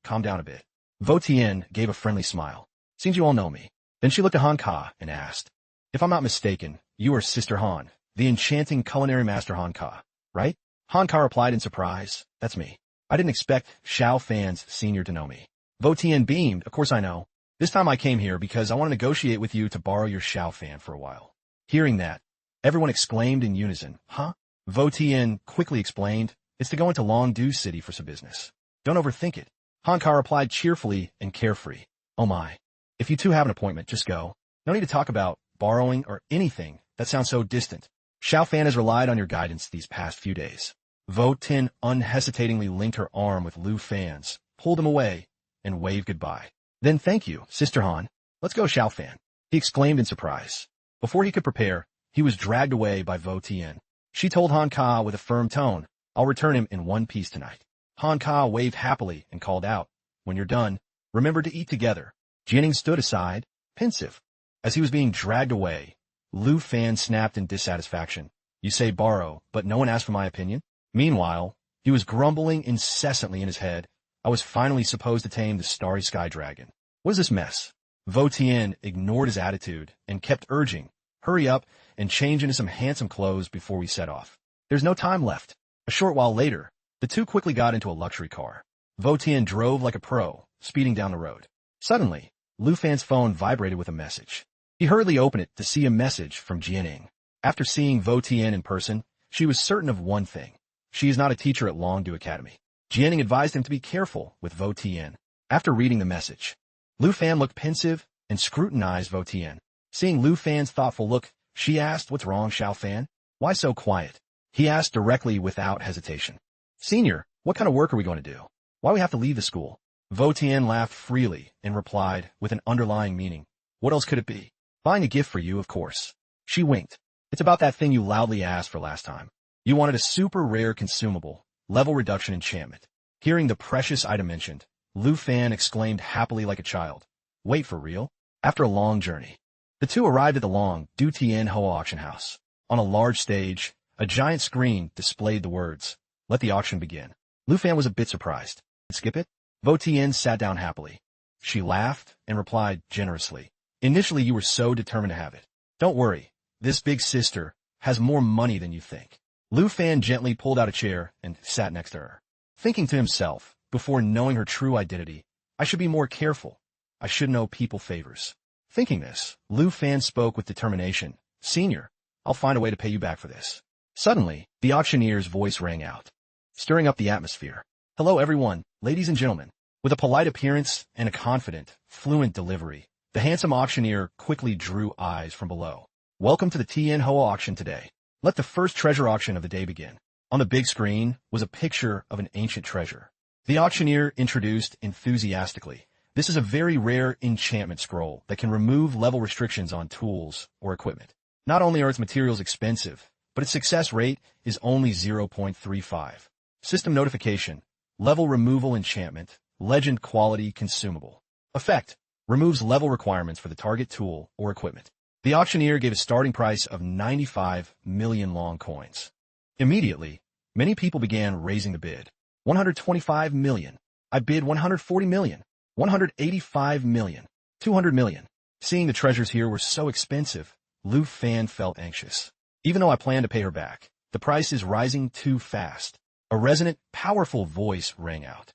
calm down a bit. Vo Tien gave a friendly smile. Seems you all know me. Then she looked at Han Ka and asked, If I'm not mistaken, you are Sister Han, the enchanting culinary master Han Ka, right? Han Ka replied in surprise, That's me. I didn't expect Xiao Fan's senior to know me. Vo Tien beamed, Of course I know. This time I came here because I want to negotiate with you to borrow your Xiao Fan for a while. Hearing that, everyone exclaimed in unison, Huh? Vo Tien quickly explained, It's to go into Longdu City for some business. Don't overthink it. Han Ka replied cheerfully and carefree, Oh my. If you two have an appointment, just go. No need to talk about borrowing or anything. That sounds so distant. Xiao Fan has relied on your guidance these past few days. Vo Tien unhesitatingly linked her arm with Lu Fan's, pulled him away, and waved goodbye. Then thank you, Sister Han. Let's go, Xiao Fan. He exclaimed in surprise. Before he could prepare, he was dragged away by Vo Tien. She told Han Ka with a firm tone, I'll return him in one piece tonight. Han Ka waved happily and called out, When you're done, remember to eat together. Jianing stood aside, pensive. As he was being dragged away, Lu Fan snapped in dissatisfaction. You say borrow, but no one asked for my opinion? Meanwhile, he was grumbling incessantly in his head. I was finally supposed to tame the starry sky dragon. What is this mess? Vo Tien ignored his attitude and kept urging, Hurry up and change into some handsome clothes before we set off. There's no time left. A short while later, the two quickly got into a luxury car. Vo Tien drove like a pro, speeding down the road. Suddenly, Lu Fan's phone vibrated with a message. He hurriedly opened it to see a message from Jianing. After seeing Vo Tien in person, she was certain of one thing. She is not a teacher at Longdu Academy. Jianing advised him to be careful with Vo Tien. After reading the message, Lu Fan looked pensive and scrutinized Vo Tien. Seeing Lu Fan's thoughtful look, she asked, What's wrong, Xiao Fan? Why so quiet? He asked directly without hesitation. Senior, what kind of work are we going to do? Why we have to leave the school? Vo Tien laughed freely and replied with an underlying meaning. What else could it be? Buying a gift for you, of course. She winked. It's about that thing you loudly asked for last time. You wanted a super rare consumable, level reduction enchantment. Hearing the precious item mentioned, Lu Fan exclaimed happily like a child. Wait, for real? After a long journey, the two arrived at the Longdu Tien Hoa auction house. On a large stage, a giant screen displayed the words, Let the auction begin. Lu Fan was a bit surprised. Skip it? Vo Tien sat down happily. She laughed and replied generously. Initially you were so determined to have it. Don't worry, this big sister has more money than you think. Lu Fan gently pulled out a chair and sat next to her. Thinking to himself, before knowing her true identity, I should be more careful. I should know people favors. Thinking this, Lu Fan spoke with determination. Senior, I'll find a way to pay you back for this. Suddenly, the auctioneer's voice rang out, stirring up the atmosphere. Hello everyone, ladies and gentlemen. With a polite appearance and a confident, fluent delivery, the handsome auctioneer quickly drew eyes from below. Welcome to the Tien Hoa auction today. Let the first treasure auction of the day begin. On the big screen was a picture of an ancient treasure. The auctioneer introduced enthusiastically, "This is a very rare enchantment scroll that can remove level restrictions on tools or equipment. Not only are its materials expensive, but its success rate is only 0.35. System notification, level removal enchantment, legend quality consumable. Effect, removes level requirements for the target tool or equipment." The auctioneer gave a starting price of 95 million long coins. Immediately, many people began raising the bid. 125 million. I bid 140 million. 185 million. 200 million. Seeing the treasures here were so expensive, Lu Fan felt anxious. Even though I planned to pay her back, the price is rising too fast. A resonant, powerful voice rang out.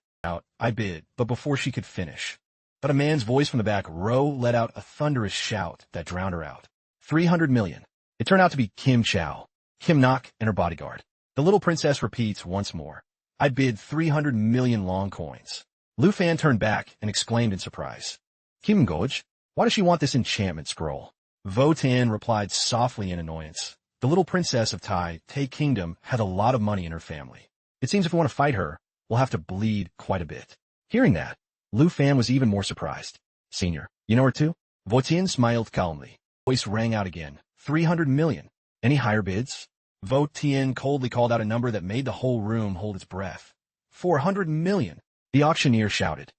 I bid, but before she could finish. But a man's voice from the back row let out a thunderous shout that drowned her out. 300 million. It turned out to be Kim Chow, Kim Nok, and her bodyguard. The little princess repeats once more. I bid 300 million long coins. Lu Fan turned back and exclaimed in surprise. Kim Goj, why does she want this enchantment scroll? Vo Tian replied softly in annoyance. The little princess of Tai Kingdom had a lot of money in her family. It seems if we want to fight her, we'll have to bleed quite a bit. Hearing that, Lu Fan was even more surprised. Senior, you know her too? Vo Tian smiled calmly. Voice rang out again. 300 million. Any higher bids? Vo Tian coldly called out a number that made the whole room hold its breath. 400 million. The auctioneer shouted.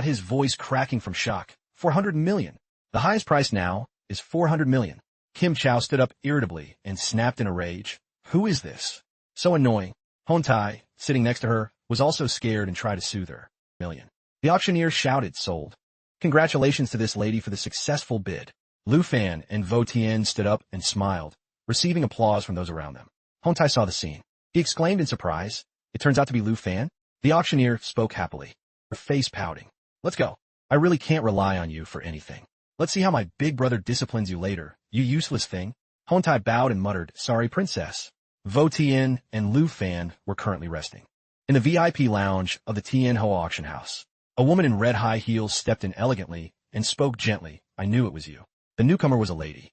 His voice cracking from shock. 400 million. The highest price now is 400 million. Kim Chow stood up irritably and snapped in a rage. Who is this? So annoying. Hon Tai, sitting next to her, was also scared and tried to soothe her. Million. The auctioneer shouted, sold. Congratulations to this lady for the successful bid. Lu Fan and Vo Tian stood up and smiled, receiving applause from those around them. Hon Tai saw the scene. He exclaimed in surprise. It turns out to be Lu Fan? The auctioneer spoke happily, her face pouting. Let's go. I really can't rely on you for anything. Let's see how my big brother disciplines you later, you useless thing. Hon Tai bowed and muttered, sorry, princess. Vo Tian and Lu Fan were currently resting. In the VIP lounge of the Tien Hung auction house, a woman in red high heels stepped in elegantly and spoke gently. I knew it was you. The newcomer was a lady.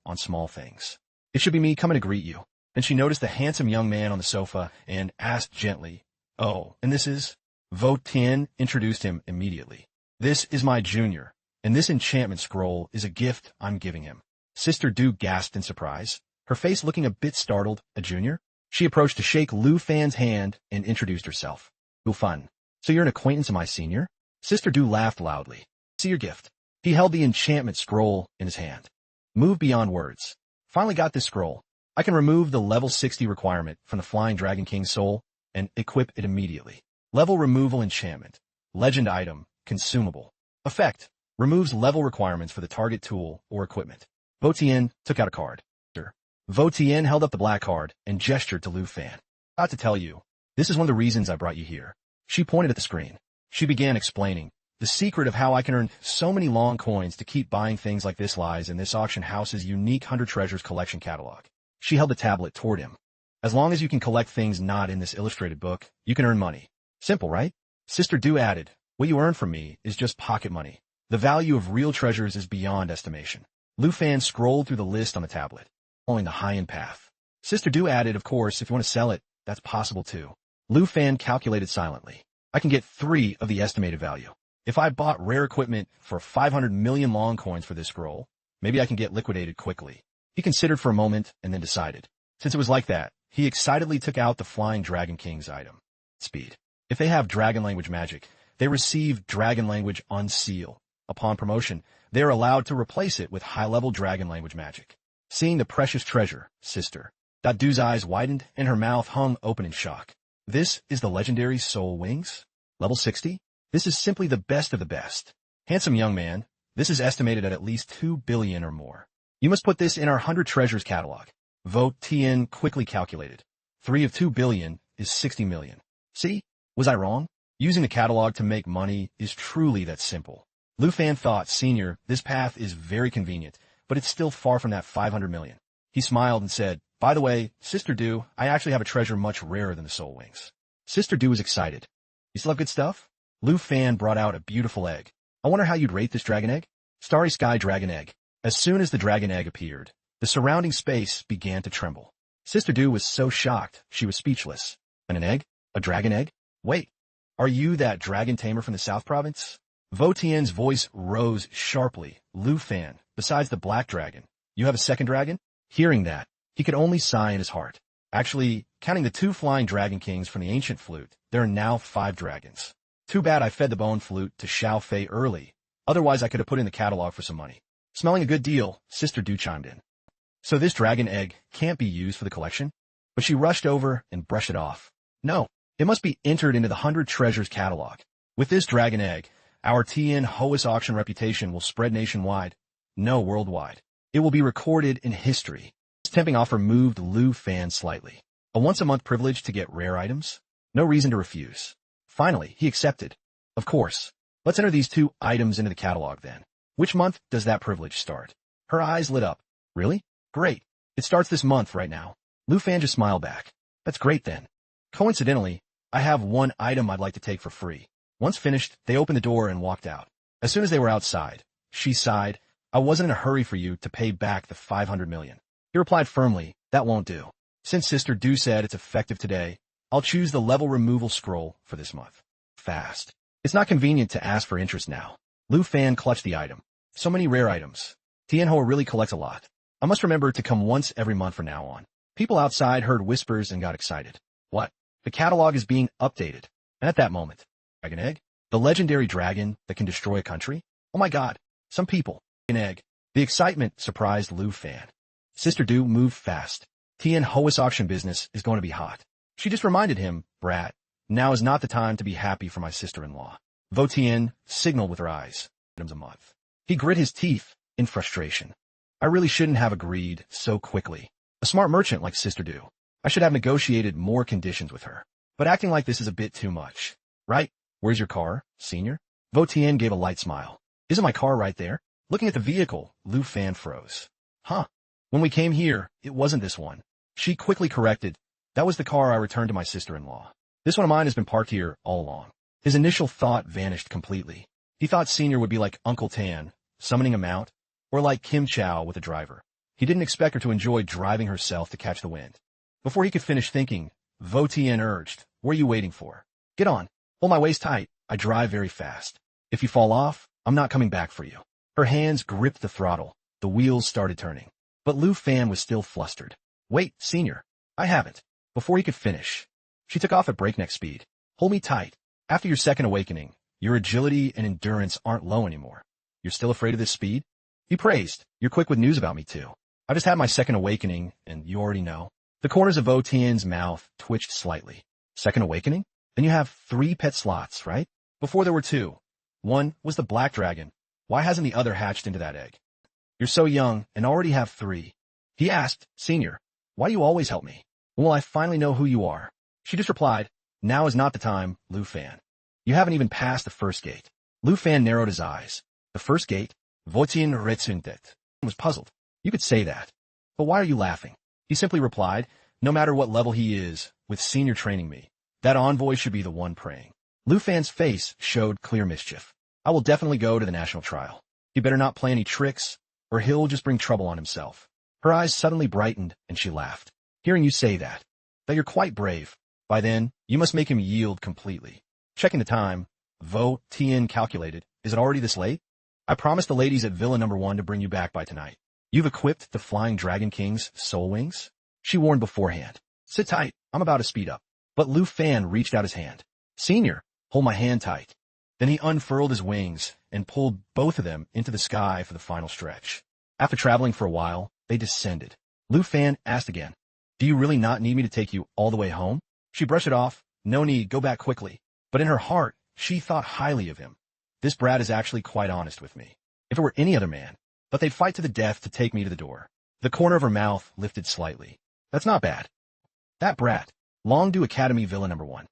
On small things. It should be me coming to greet you. Then she noticed the handsome young man on the sofa and asked gently, oh, and this is? Vo Tian introduced him immediately. This is my junior, and this enchantment scroll is a gift I'm giving him. Sister Du gasped in surprise, her face looking a bit startled. A junior? She approached to shake Lu Fan's hand and introduced herself. Lu Fan. So you're an acquaintance of my senior? Sister Du laughed loudly. See your gift. He held the enchantment scroll in his hand. Move beyond words. Finally got this scroll. I can remove the level 60 requirement from the Flying Dragon King's soul and equip it immediately. Level removal enchantment. Legend item. Consumable. Effect. Removes level requirements for the target tool or equipment. Vo Tian took out a card. Vo Tian held up the black card and gestured to Lu Fan. Got to tell you, this is one of the reasons I brought you here. She pointed at the screen. She began explaining. The secret of how I can earn so many long coins to keep buying things like this lies in this auction house's unique 100 Treasures collection catalog. She held the tablet toward him. As long as you can collect things not in this illustrated book, you can earn money. Simple, right? Sister Du added, what you earn from me is just pocket money. The value of real treasures is beyond estimation. Lu Fan scrolled through the list on the tablet, following the high-end path. Sister Du added, of course, if you want to sell it, that's possible too. Lu Fan calculated silently. I can get 3 of the estimated value. If I bought rare equipment for 500 million long coins for this scroll, maybe I can get liquidated quickly. He considered for a moment and then decided. Since it was like that, he excitedly took out the Flying Dragon King's item. Speed. If they have dragon language magic, they receive dragon language on seal. Upon promotion, they are allowed to replace it with high-level dragon language magic. Seeing the precious treasure, Sister Du's eyes widened and her mouth hung open in shock. This is the legendary Soul Wings? Level 60? This is simply the best of the best. Handsome young man, this is estimated at least 2 billion or more. You must put this in our 100 Treasures catalog. Vo Tian quickly calculated. 3 of 2 billion is 60 million. See? Was I wrong? Using the catalog to make money is truly that simple. Lu Fan thought, Senior, this path is very convenient, but it's still far from that 500 million. He smiled and said, by the way, Sister Du, I actually have a treasure much rarer than the Soul Wings. Sister Du was excited. You still have good stuff? Lu Fan brought out a beautiful egg. I wonder how you'd rate this dragon egg? Starry Sky Dragon Egg. As soon as the dragon egg appeared, the surrounding space began to tremble. Sister Du was so shocked, she was speechless. And an egg? A dragon egg? Wait, are you that dragon tamer from the South Province? Vo Tien's voice rose sharply. Lu Fan, besides the black dragon, you have a second dragon? Hearing that, he could only sigh in his heart. Actually, counting the 2 flying dragon kings from the ancient flute, there are now 5 dragons. Too bad I fed the bone flute to Xiao Fei early. Otherwise I could have put in the catalog for some money. Smelling a good deal, Sister Du chimed in. So this dragon egg can't be used for the collection? But she rushed over and brushed it off. No, it must be entered into the 100 Treasures catalog. With this dragon egg, our Tien Hung auction reputation will spread nationwide. No, worldwide. It will be recorded in history. This tempting offer moved Lu Fan slightly. A once-a-month privilege to get rare items? No reason to refuse. Finally, he accepted. Of course. Let's enter these 2 items into the catalog then. Which month does that privilege start? Her eyes lit up. Really? Great. It starts this month right now. Lu Fan just smiled back. That's great then. Coincidentally, I have 1 item I'd like to take for free. Once finished, they opened the door and walked out. As soon as they were outside, she sighed. I wasn't in a hurry for you to pay back the 500 million. He replied firmly, that won't do. Since Sister Du said it's effective today, I'll choose the level removal scroll for this month. Fast. It's not convenient to ask for interest now. Lu Fan clutched the item. So many rare items. Tien Hung really collects a lot. I must remember to come once every month from now on. People outside heard whispers and got excited. What? The catalog is being updated. And at that moment, Dragon Egg? The legendary dragon that can destroy a country? Oh my god. Some people. An egg. The excitement surprised Lu Fan. Sister Du moved fast. Tien Hung's auction business is going to be hot. She just reminded him, brat, now is not the time to be happy for my sister-in-law. Vo Tien signaled with her eyes. Items a month. He grit his teeth in frustration. I really shouldn't have agreed so quickly. A smart merchant like Sister Du. I should have negotiated more conditions with her. But acting like this is a bit too much. Right? Where's your car, senior? Vo Tien gave a light smile. Isn't my car right there? Looking at the vehicle, Lu Fan froze. Huh. When we came here, it wasn't this one. She quickly corrected. That was the car I returned to my sister-in-law. This one of mine has been parked here all along. His initial thought vanished completely. He thought Senior would be like Uncle Tan, summoning a mount, or like Kim Chow with a driver. He didn't expect her to enjoy driving herself to catch the wind. Before he could finish thinking, Vo Tien urged, what are you waiting for? Get on. Hold my waist tight. I drive very fast. If you fall off, I'm not coming back for you. Her hands gripped the throttle. The wheels started turning. But Lu Fan was still flustered. Wait, Senior. I haven't. Before he could finish, she took off at breakneck speed. Hold me tight. After your second awakening, your agility and endurance aren't low anymore. You're still afraid of this speed? He praised. You're quick with news about me too. I just had my second awakening, and you already know. The corners of Vo Tien's mouth twitched slightly. Second awakening? Then you have 3 pet slots, right? Before there were 2. One was the black dragon. Why hasn't the other hatched into that egg? You're so young and already have 3. He asked, Senior, why do you always help me? When will I finally know who you are? She just replied, now is not the time, Lu Fan. You haven't even passed the first gate. Lu Fan narrowed his eyes. The first gate? Vo Tien Retsuntet. Was puzzled. You could say that. But why are you laughing? He simply replied, no matter what level he is, with Senior training me, that envoy should be the one praying. Lu Fan's face showed clear mischief. I will definitely go to the national trial. He better not play any tricks, or he'll just bring trouble on himself. Her eyes suddenly brightened, and she laughed. Hearing you say that you're quite brave. By then, you must make him yield completely. Checking the time, Vo Tien calculated, is it already this late? I promised the ladies at Villa No. 1 to bring you back by tonight. You've equipped the Flying Dragon King's soul wings? She warned beforehand. Sit tight, I'm about to speed up. But Lu Fan reached out his hand. Senior, hold my hand tight. Then he unfurled his wings and pulled both of them into the sky for the final stretch. After traveling for a while, they descended. Lu Fan asked again, do you really not need me to take you all the way home? She brushed it off. No need, go back quickly. But in her heart, she thought highly of him. This brat is actually quite honest with me. If it were any other man, but they'd fight to the death to take me to the door. The corner of her mouth lifted slightly. That's not bad. That brat. Long do Academy Villa No. 1.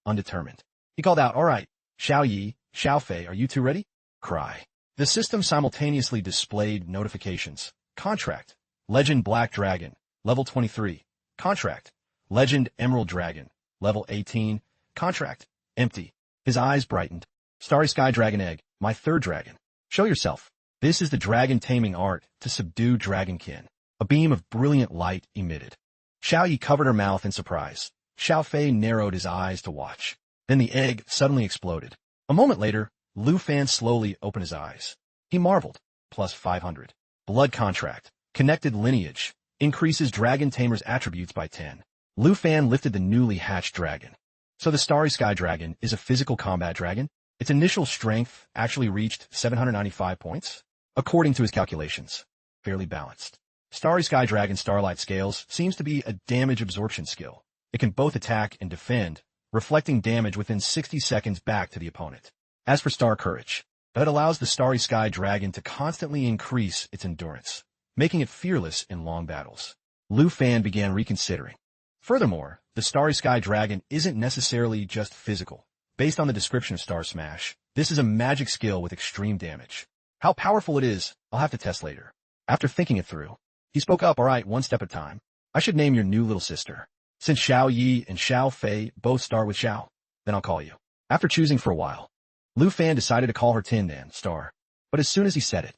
Undetermined. He called out, all right, Xiao Yi, Xiao Fei, are you two ready? Cry. The system simultaneously displayed notifications. Contract. Legend Black Dragon. Level 23. Contract. Legend Emerald Dragon. Level 18. Contract. Empty. His eyes brightened. Starry Sky Dragon Egg. My third dragon. Show yourself. This is the dragon taming art to subdue dragonkin. A beam of brilliant light emitted. Xiao Yi covered her mouth in surprise. Xiao Fei narrowed his eyes to watch. Then the egg suddenly exploded. A moment later, Lu Fan slowly opened his eyes. He marveled. Plus 500. Blood contract. Connected lineage. Increases dragon tamer's attributes by 10. Lu Fan lifted the newly hatched dragon. So the Starry Sky Dragon is a physical combat dragon? Its initial strength actually reached 795 points? According to his calculations. Fairly balanced. Starry Sky Dragon Starlight Scales seems to be a damage absorption skill. It can both attack and defend, reflecting damage within 60 seconds back to the opponent. As for Star Courage, that allows the Starry Sky Dragon to constantly increase its endurance, making it fearless in long battles. Lu Fan began reconsidering. Furthermore, the Starry Sky Dragon isn't necessarily just physical. Based on the description of Star Smash, this is a magic skill with extreme damage. How powerful it is, I'll have to test later. After thinking it through, he spoke up. All right, one step at a time. I should name your new little sister. Since Xiao Yi and Xiao Fei both start with Xiao, then I'll call you. After choosing for a while, Lu Fan decided to call her Tin then, Star. But as soon as he said it,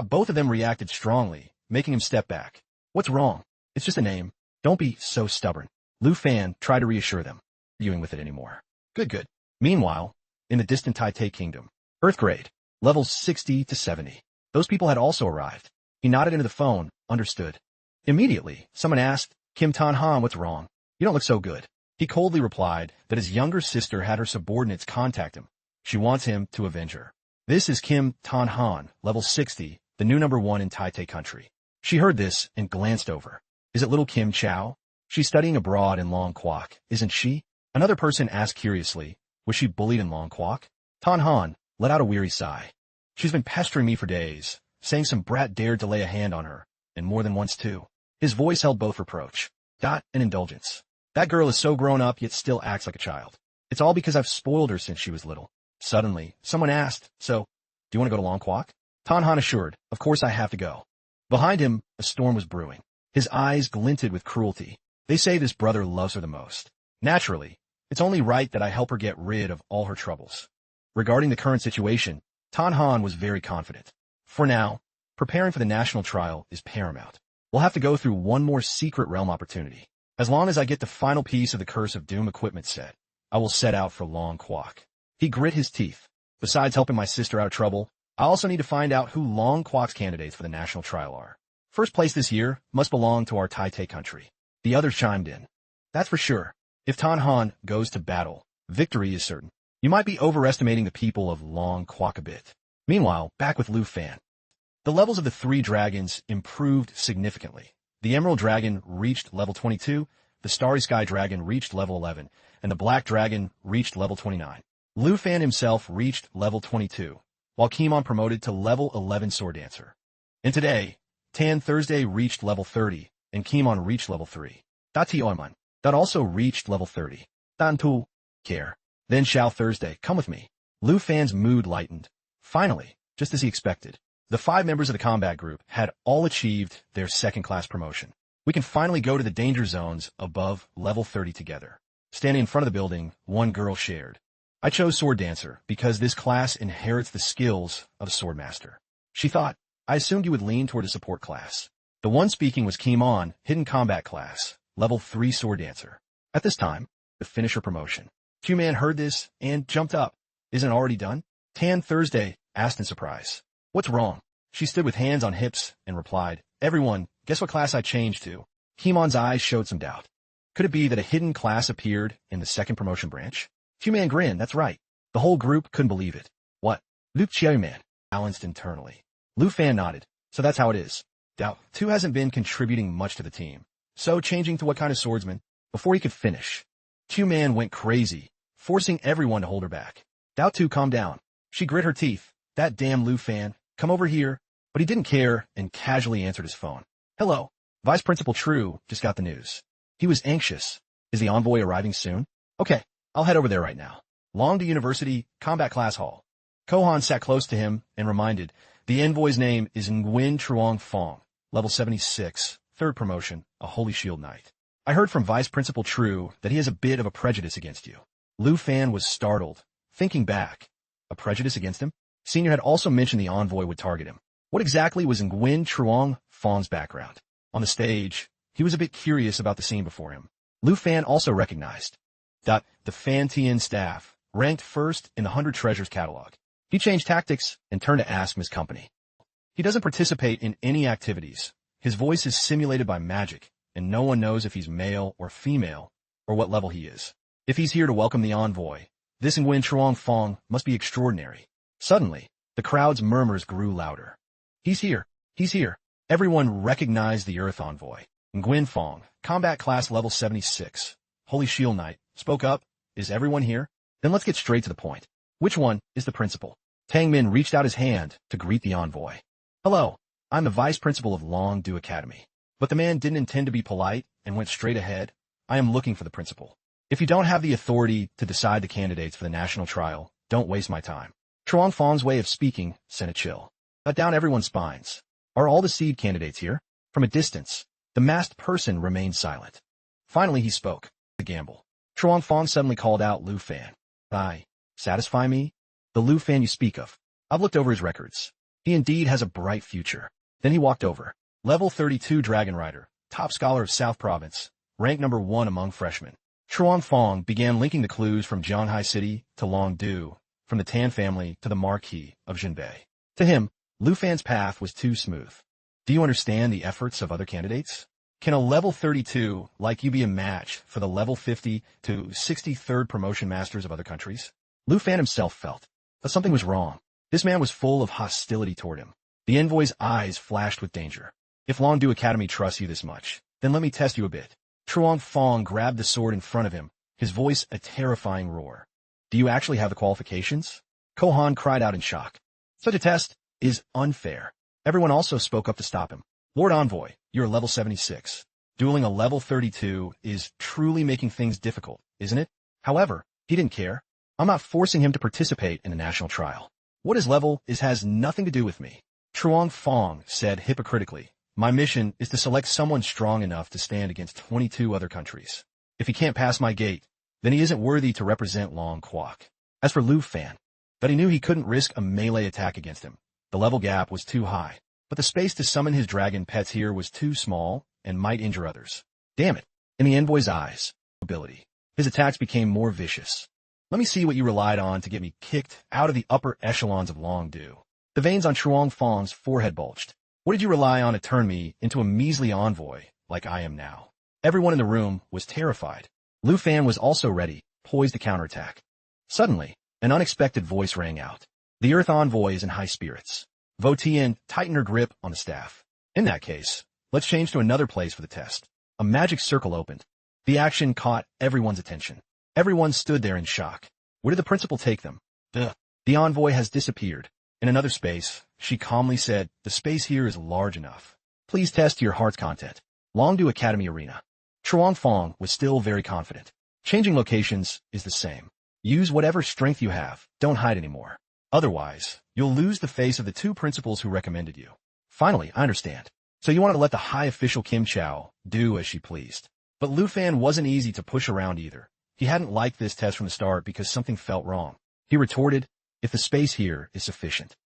both of them reacted strongly, making him step back. What's wrong? It's just a name. Don't be so stubborn. Lu Fan tried to reassure them. Arguing with it anymore. Good. Meanwhile, in the distant Taitei Kingdom, Earth grade, levels 60 to 70. Those people had also arrived. He nodded into the phone, understood. Immediately, someone asked, Kim Tien Hung, what's wrong? You don't look so good. He coldly replied that his younger sister had her subordinates contact him. She wants him to avenge her. This is Kim Tien Hung, level 60, the new #1 in Taitei country. She heard this and glanced over. Is it little Kim Chow? She's studying abroad in Long Kwok, isn't she? Another person asked curiously, was she bullied in Long Kwok? Tien Hung let out a weary sigh. She's been pestering me for days, saying some brat dared to lay a hand on her, and more than once too. His voice held both reproach, and indulgence. That girl is so grown up yet still acts like a child. It's all because I've spoiled her since she was little. Suddenly, someone asked, so, do you want to go to Long Kwok? Tien Hung assured, of course I have to go. Behind him, a storm was brewing. His eyes glinted with cruelty. They say this brother loves her the most. Naturally, it's only right that I help her get rid of all her troubles. Regarding the current situation, Tien Hung was very confident. For now, preparing for the national trial is paramount. We'll have to go through one more secret realm opportunity. As long as I get the final piece of the Curse of Doom equipment set, I will set out for Long Kwok. He grit his teeth. Besides helping my sister out of trouble, I also need to find out who Long Kwok's candidates for the national trial are. First place this year must belong to our Taitei country. The others chimed in. That's for sure. If Tien Hung goes to battle, victory is certain. You might be overestimating the people of Long Kwok a bit. Meanwhile, back with Lu Fan. The levels of the 3 dragons improved significantly. The Emerald Dragon reached level 22, the Starry Sky Dragon reached level 11, and the Black Dragon reached level 29. Lu Fan himself reached level 22, while Kimon promoted to level 11 Sword Dancer. And today, Tan Thursday reached level 30, and Kimon reached level 3. Dati Oiman, that also reached level 30. Dan Tu, care. Then Xiao Thursday, come with me. Lu Fan's mood lightened. Finally, just as he expected, the 5 members of the combat group had all achieved their second-class promotion. We can finally go to the danger zones above level 30 together. Standing in front of the building, one girl shared. I chose Sword Dancer because this class inherits the skills of a swordmaster. She thought, I assumed you would lean toward a support class. The one speaking was Kimon, Hidden Combat class, level 3 Sword Dancer. At this time, to finish her promotion. Q-Man heard this and jumped up. Isn't it already done? Tan Thursday asked in surprise. What's wrong? She stood with hands on hips and replied, everyone, guess what class I changed to? Kimon's eyes showed some doubt. Could it be that a hidden class appeared in the second promotion branch? Q-Man grinned, that's right. The whole group couldn't believe it. What? Luke Qiu-Man balanced internally. Lu Fan nodded. So that's how it is. Dao Tu hasn't been contributing much to the team. So changing to what kind of swordsman? Before he could finish, Q-Man went crazy, forcing everyone to hold her back. Dao Tu calmed down. She grit her teeth. That damn Lu Fan, come over here. But he didn't care and casually answered his phone. Hello. Vice Principal True just got the news. He was anxious. Is the envoy arriving soon? Okay, I'll head over there right now. Long to University, Combat Class Hall. Kohan sat close to him and reminded, the envoy's name is Nguyen Truong Fong, level 76, 3rd promotion, a Holy Shield Knight. I heard from Vice Principal True that he has a bit of a prejudice against you. Lu Fan was startled, thinking back. A prejudice against him? Senior had also mentioned the envoy would target him. What exactly was Nguyen Truong Fong's background? On the stage, he was a bit curious about the scene before him. Lu Fan also recognized that the Fan Tien staff ranked first in the 100 Treasures catalog. He changed tactics and turned to ask him his company. He doesn't participate in any activities. His voice is simulated by magic, and no one knows if he's male or female or what level he is. If he's here to welcome the envoy, this Nguyen Truong Fong must be extraordinary. Suddenly, the crowd's murmurs grew louder. He's here. He's here. Everyone recognized the Earth envoy. Nguyen Fong, combat class level 76. Holy Shield Knight, spoke up. Is everyone here? Then let's get straight to the point. Which one is the principal? Taming reached out his hand to greet the envoy. Hello, I'm the vice principal of Longdu Academy. But the man didn't intend to be polite and went straight ahead. I am looking for the principal. If you don't have the authority to decide the candidates for the national trial, don't waste my time. Truong Fong's way of speaking sent a chill down everyone's spines. Are all the seed candidates here? From a distance, the masked person remained silent. Finally he spoke. The gamble. Truong Fong suddenly called out Lu Fan. Satisfy me? The Lu Fan you speak of. I've looked over his records. He indeed has a bright future. Then he walked over. Level 32 Dragon Rider, top scholar of South Province, ranked number 1 among freshmen. Truong Fong began linking the clues from Zhanghai City to Longdu, from the Tan family to the Marquis of Jinbei. To him, Lu Fan's path was too smooth. Do you understand the efforts of other candidates? Can a level 32 like you be a match for the level 50 to 63rd promotion masters of other countries? Lu Fan himself felt that something was wrong. This man was full of hostility toward him. The envoy's eyes flashed with danger. If Longdu Academy trusts you this much, then let me test you a bit. Truong Fong grabbed the sword in front of him, his voice a terrifying roar. Do you actually have the qualifications? Kohan cried out in shock. Such a test is unfair. Everyone also spoke up to stop him. Lord Envoy, you're level 76. Dueling a level 32 is truly making things difficult, isn't it? However, he didn't care. I'm not forcing him to participate in a national trial. What his level is has nothing to do with me. Truong Fong said hypocritically, my mission is to select someone strong enough to stand against 22 other countries. If he can't pass my gate, then he isn't worthy to represent Long Kwok. As for Lu Fan, but he knew he couldn't risk a melee attack against him. The level gap was too high, but the space to summon his dragon pets here was too small and might injure others. Damn it. In the envoy's eyes, ability. His attacks became more vicious. Let me see what you relied on to get me kicked out of the upper echelons of Longdu. The veins on Truong Fong's forehead bulged. What did you rely on to turn me into a measly envoy like I am now? Everyone in the room was terrified. Lu Fan was also ready, poised to counterattack. Suddenly, an unexpected voice rang out. The Earth envoy is in high spirits. Vo Tien tightened her grip on the staff. In that case, let's change to another place for the test. A magic circle opened. The action caught everyone's attention. Everyone stood there in shock. Where did the principal take them? The envoy has disappeared. In another space, she calmly said, the space here is large enough. Please test your heart's content. Longdu Academy Arena. Truong Fong was still very confident. Changing locations is the same. Use whatever strength you have. Don't hide anymore. Otherwise, you'll lose the face of the 2 principals who recommended you. Finally, I understand. So you wanted to let the high official Kim Chow do as she pleased. But Lu Fan wasn't easy to push around either. He hadn't liked this test from the start because something felt wrong. He retorted, if the space here is sufficient,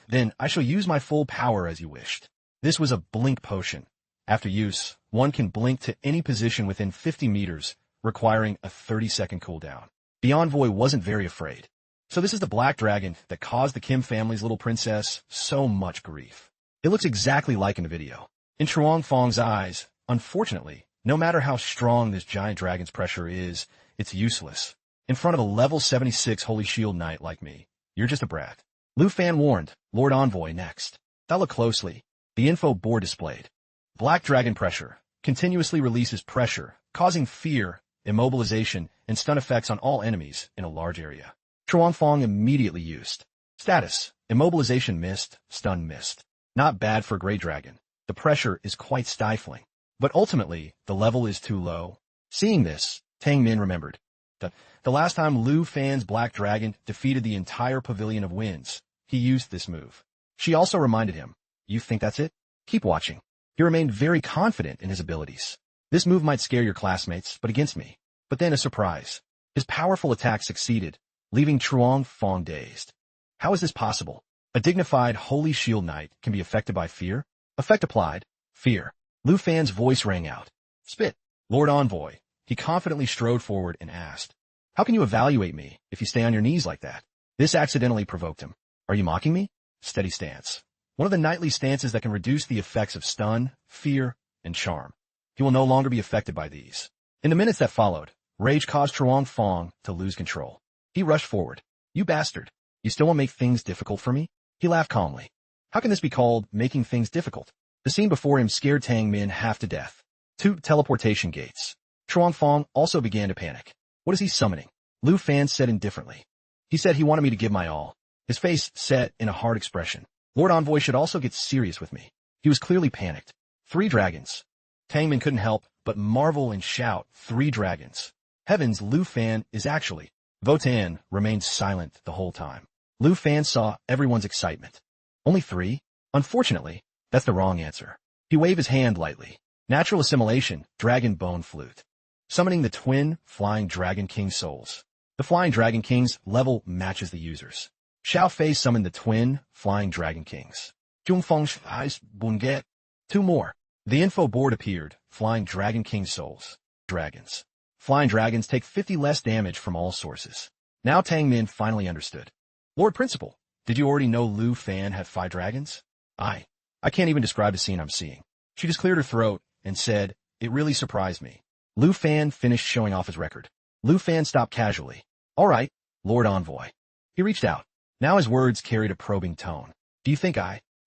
then I shall use my full power as you wished. This was a blink potion. After use, one can blink to any position within 50 meters, requiring a 30-second cooldown. The envoy wasn't very afraid. So this is the black dragon that caused the Kim family's little princess so much grief. It looks exactly like in the video. In Truong Fong's eyes, unfortunately, no matter how strong this giant dragon's pressure is, it's useless. In front of a level 76 Holy Shield Knight like me, you're just a brat. Lu Fan warned, Lord Envoy next. Now look closely. The info board displayed. Black dragon pressure continuously releases pressure, causing fear, immobilization, and stun effects on all enemies in a large area. Truong Fong immediately used. Status, immobilization missed, stun missed. Not bad for Grey Dragon. The pressure is quite stifling. But ultimately, the level is too low. Seeing this, Taming remembered. The last time Lu Fan's Black Dragon defeated the entire Pavilion of Winds, he used this move. She also reminded him, you think that's it? Keep watching. He remained very confident in his abilities. This move might scare your classmates, but against me. But then a surprise. His powerful attack succeeded, leaving Truong Fong dazed. How is this possible? A dignified Holy Shield Knight can be affected by fear? Effect applied. Fear. Lu Fan's voice rang out. Spit. Lord Envoy. He confidently strode forward and asked, how can you evaluate me if you stay on your knees like that? This accidentally provoked him. Are you mocking me? Steady stance. One of the nightly stances that can reduce the effects of stun, fear, and charm. He will no longer be affected by these. In the minutes that followed, rage caused Truong Fong to lose control. He rushed forward. You bastard. You still want to make things difficult for me? He laughed calmly. How can this be called making things difficult? The scene before him scared Tang Min half to death. 2 teleportation gates. Truong Fong also began to panic. What is he summoning? Lu Fan said indifferently. He said he wanted me to give my all. His face set in a hard expression. Lord Envoy should also get serious with me. He was clearly panicked. 3 dragons. Tang Min couldn't help but marvel and shout, 3 dragons. Heavens, Lu Fan is actually. Votan remained silent the whole time. Lu Fan saw everyone's excitement. Only 3? Unfortunately, that's the wrong answer. He waved his hand lightly. Natural assimilation, dragon bone flute. Summoning the twin Flying Dragon King souls. The Flying Dragon King's level matches the user's. Xiao Fei summoned the twin Flying Dragon Kings. Zhongfeng Shai's Bunget. 2 more. The info board appeared. Flying Dragon King souls. Dragons. Flying dragons take 50 less damage from all sources. Now Tang Min finally understood. Lord Principal, did you already know Lu Fan had 5 dragons? I can't even describe the scene I'm seeing. She just cleared her throat and said, it really surprised me. Lu Fan finished showing off his record. Lu Fan stopped casually. All right, Lord Envoy. He reached out. Now his words carried a probing tone. Do you think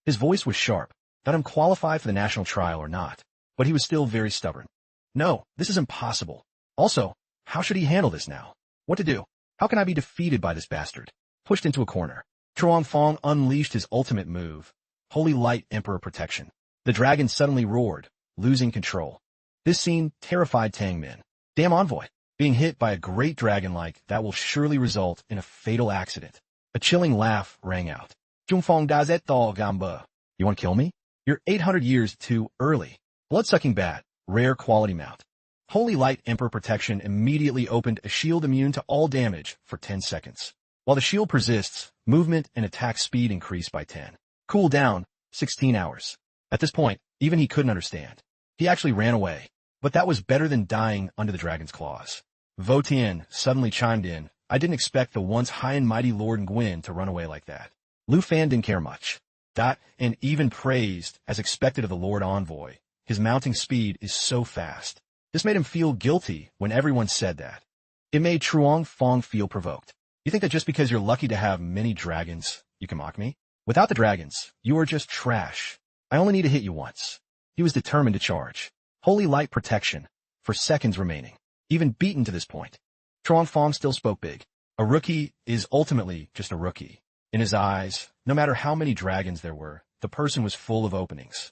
His voice was sharp, that I'm qualified for the national trial or not, but he was still very stubborn. No, this is impossible. Also, how should he handle this now? What to do? How can I be defeated by this bastard? Pushed into a corner. Truong Fong unleashed his ultimate move. Holy Light Emperor Protection. The dragon suddenly roared, losing control. This scene terrified Tang Min. Damn Envoy. Being hit by a great dragon like that will surely result in a fatal accident. A chilling laugh rang out. Zhongfeng Dazetto Gamba. You want to kill me? You're 800 years too early. Blood-sucking bat. Rare quality mount. Holy Light Emperor Protection immediately opened a shield immune to all damage for 10 seconds. While the shield persists, movement and attack speed increase by 10. Cool down, 16 hours. At this point, even he couldn't understand. He actually ran away. But that was better than dying under the dragon's claws. Vo Tien suddenly chimed in. I didn't expect the once high and mighty Lord Nguyen to run away like that. Lu Fan didn't care much. And even praised, as expected of the Lord Envoy. His mounting speed is so fast. This made him feel guilty when everyone said that. It made Truong Fong feel provoked. You think that just because you're lucky to have many dragons, you can mock me? Without the dragons, you are just trash. I only need to hit you once. He was determined to charge. Holy Light Protection, for seconds remaining. Even beaten to this point. Truong Fong still spoke big. A rookie is ultimately just a rookie. In his eyes, no matter how many dragons there were, the person was full of openings.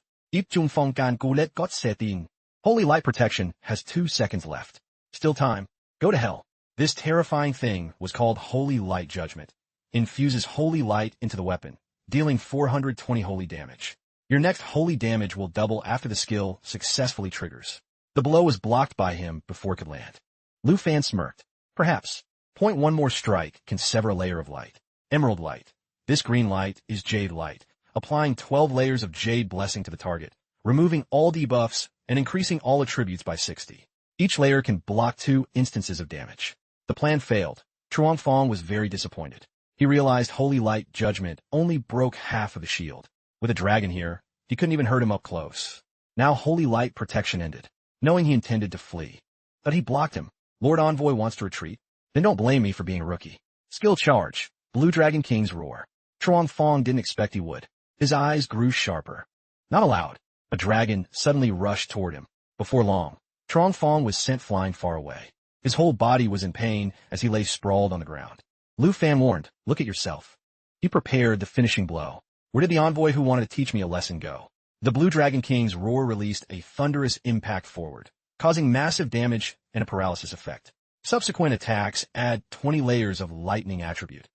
Holy Light Protection has 2 seconds left. Still time. Go to hell. This terrifying thing was called Holy Light Judgment. Infuses holy light into the weapon, dealing 420 holy damage. Your next holy damage will double after the skill successfully triggers. The blow was blocked by him before it could land. Lu Fan smirked. Perhaps. 1 more strike can sever a layer of light. Emerald Light. This green light is Jade Light, applying 12 layers of Jade Blessing to the target, removing all debuffs and increasing all attributes by 60. Each layer can block 2 instances of damage. The plan failed. Truong Fong was very disappointed. He realized Holy Light Judgment only broke half of the shield. With a dragon here, he couldn't even hurt him up close. Now Holy Light Protection ended, knowing he intended to flee. But he blocked him. Lord Envoy wants to retreat? Then don't blame me for being a rookie. Skill charge. Blue Dragon King's roar. Truong Fong didn't expect he would. His eyes grew sharper. Not allowed. A dragon suddenly rushed toward him. Before long, Truong Fong was sent flying far away. His whole body was in pain as he lay sprawled on the ground. Lu Fan warned, look at yourself. He prepared the finishing blow. Where did the envoy who wanted to teach me a lesson go? The Blue Dragon King's roar released a thunderous impact forward, causing massive damage and a paralysis effect. Subsequent attacks add 20 layers of lightning attribute.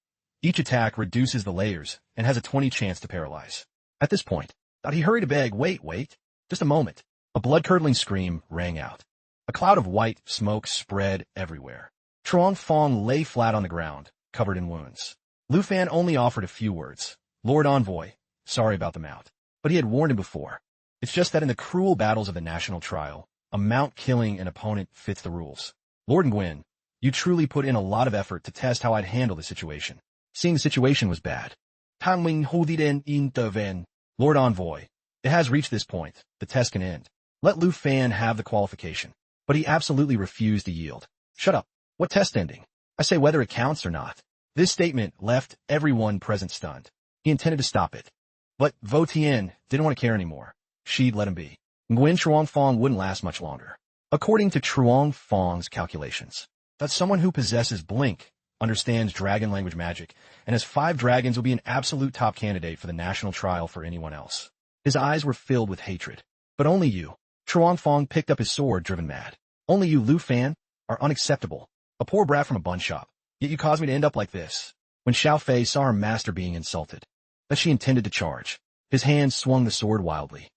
Each attack reduces the layers and has a 20 chance to paralyze. At this point, he hurried to beg, wait, just a moment. A blood-curdling scream rang out. A cloud of white smoke spread everywhere. Truong Fong lay flat on the ground, covered in wounds. Lu Fan only offered a few words. Lord Envoy, sorry about the mount. But he had warned him before. It's just that in the cruel battles of the national trial, a mount killing an opponent fits the rules. Lord Nguyen, you truly put in a lot of effort to test how I'd handle the situation. Seeing the situation was bad. Taming hodiden interven. Lord Envoy, it has reached this point. The test can end. Let Lu Fan have the qualification. But he absolutely refused to yield. Shut up. What test ending? I say whether it counts or not. This statement left everyone present stunned. He intended to stop it. But Vo Tien didn't want to care anymore. She'd let him be. Nguyen Truong Fong wouldn't last much longer. According to Truong Fong's calculations, that someone who possesses Blink, understands dragon language magic, and has 5 dragons will be an absolute top candidate for the national trial for anyone else. His eyes were filled with hatred. But only you. Truong Fong picked up his sword, driven mad. Only you, Lu Fan, are unacceptable. A poor brat from a bun shop. Yet you caused me to end up like this. When Xiao Fei saw her master being insulted, that she intended to charge, his hand swung the sword wildly.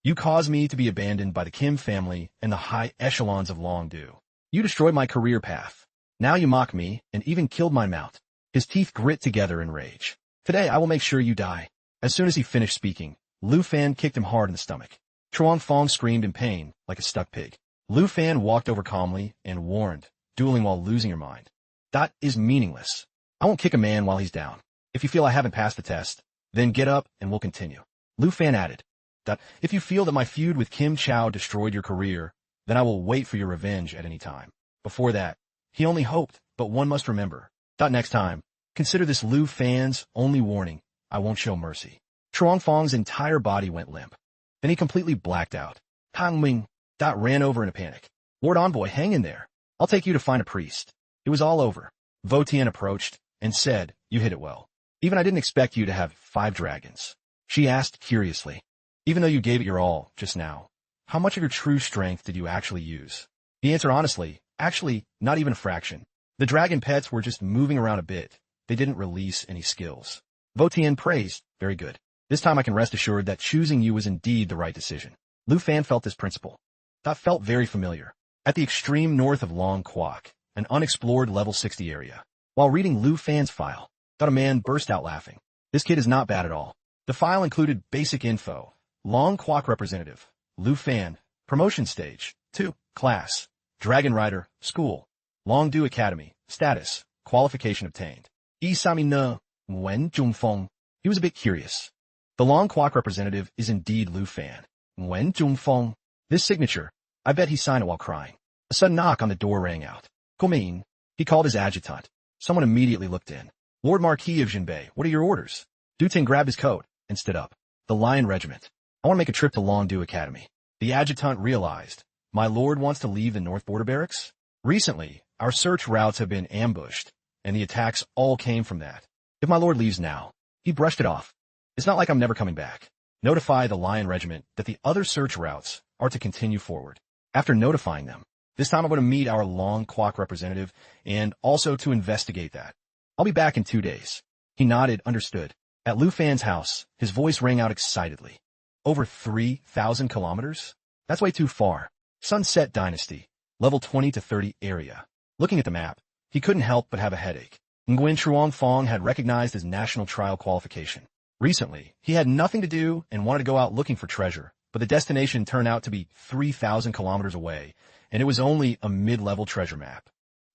You caused me to be abandoned by the Kim family and the high echelons of Longdu. You destroyed my career path. Now you mock me and even killed my mount. His teeth grit together in rage. Today I will make sure you die. As soon as he finished speaking, Lu Fan kicked him hard in the stomach. Truong Fong screamed in pain, like a stuck pig. Lu Fan walked over calmly and warned, dueling while losing your mind. That is meaningless. I won't kick a man while he's down. If you feel I haven't passed the test, then get up and we'll continue. Lu Fan added, that if you feel that my feud with Kim Chow destroyed your career, then I will wait for your revenge at any time. Before that, he only hoped, but one must remember. Next time, consider this Lu Fan's only warning. I won't show mercy. Truong Fong's entire body went limp. Then he completely blacked out. Taming ran over in a panic. Lord Envoy, hang in there. I'll take you to find a priest. It was all over. Vo Tien approached and said, you hit it well. Even I didn't expect you to have 5 dragons. She asked curiously. Even though you gave it your all just now, how much of your true strength did you actually use? The answer honestly, actually, not even a fraction. The dragon pets were just moving around a bit. They didn't release any skills. Vo Tien praised, very good. This time I can rest assured that choosing you was indeed the right decision. Lu Fan felt this principle. That felt very familiar. At the extreme north of Long Quoc, an unexplored level 60 area. While reading Lu Fan's file, a man burst out laughing. This kid is not bad at all. The file included basic info. Long Quoc representative. Lu Fan. Promotion stage. 2. Class. Dragon Rider. School. Longdu Academy. Status. Qualification obtained. Isami ne. Wen Jungfeng. He was a bit curious. The Long Quoc representative is indeed Lu Fan. Wen Jungfeng. This signature, I bet he signed it while crying. A sudden knock on the door rang out. Gomin. He called his adjutant. Someone immediately looked in. Lord Marquis of Jinbei, what are your orders? Du Ting grabbed his coat and stood up. The Lion Regiment. I want to make a trip to Longdu Academy. The adjutant realized. My lord wants to leave the North Border Barracks? Recently, our search routes have been ambushed, and the attacks all came from that. If my lord leaves now, he brushed it off. It's not like I'm never coming back. Notify the Lion Regiment that the other search routes are to continue forward. After notifying them, this time I'm going to meet our Long Quoc representative and also to investigate that. I'll be back in 2 days. He nodded, understood. At Lu Fan's house, his voice rang out excitedly. Over 3,000 kilometers? That's way too far. Sunset Dynasty, level 20 to 30 area. Looking at the map, he couldn't help but have a headache. Nguyen Truong Fong had recognized his national trial qualification. Recently, he had nothing to do and wanted to go out looking for treasure, but the destination turned out to be 3,000 kilometers away, and it was only a mid-level treasure map.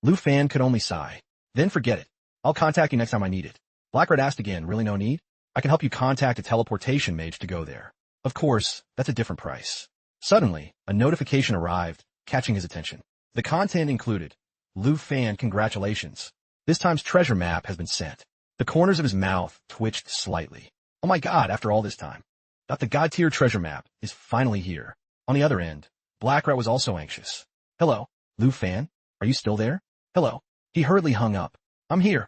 Lu Fan could only sigh. Then forget it. I'll contact you next time I need it. Blackred asked again, really no need? I can help you contact a teleportation mage to go there. Of course, that's a different price. Suddenly, a notification arrived, catching his attention. The content included, Lu Fan, congratulations. This time's treasure map has been sent. The corners of his mouth twitched slightly. Oh my god, after all this time. The God-tier treasure map is finally here. On the other end, Blackrat was also anxious. Hello, Lu Fan? Are you still there? Hello. He hurriedly hung up. I'm here.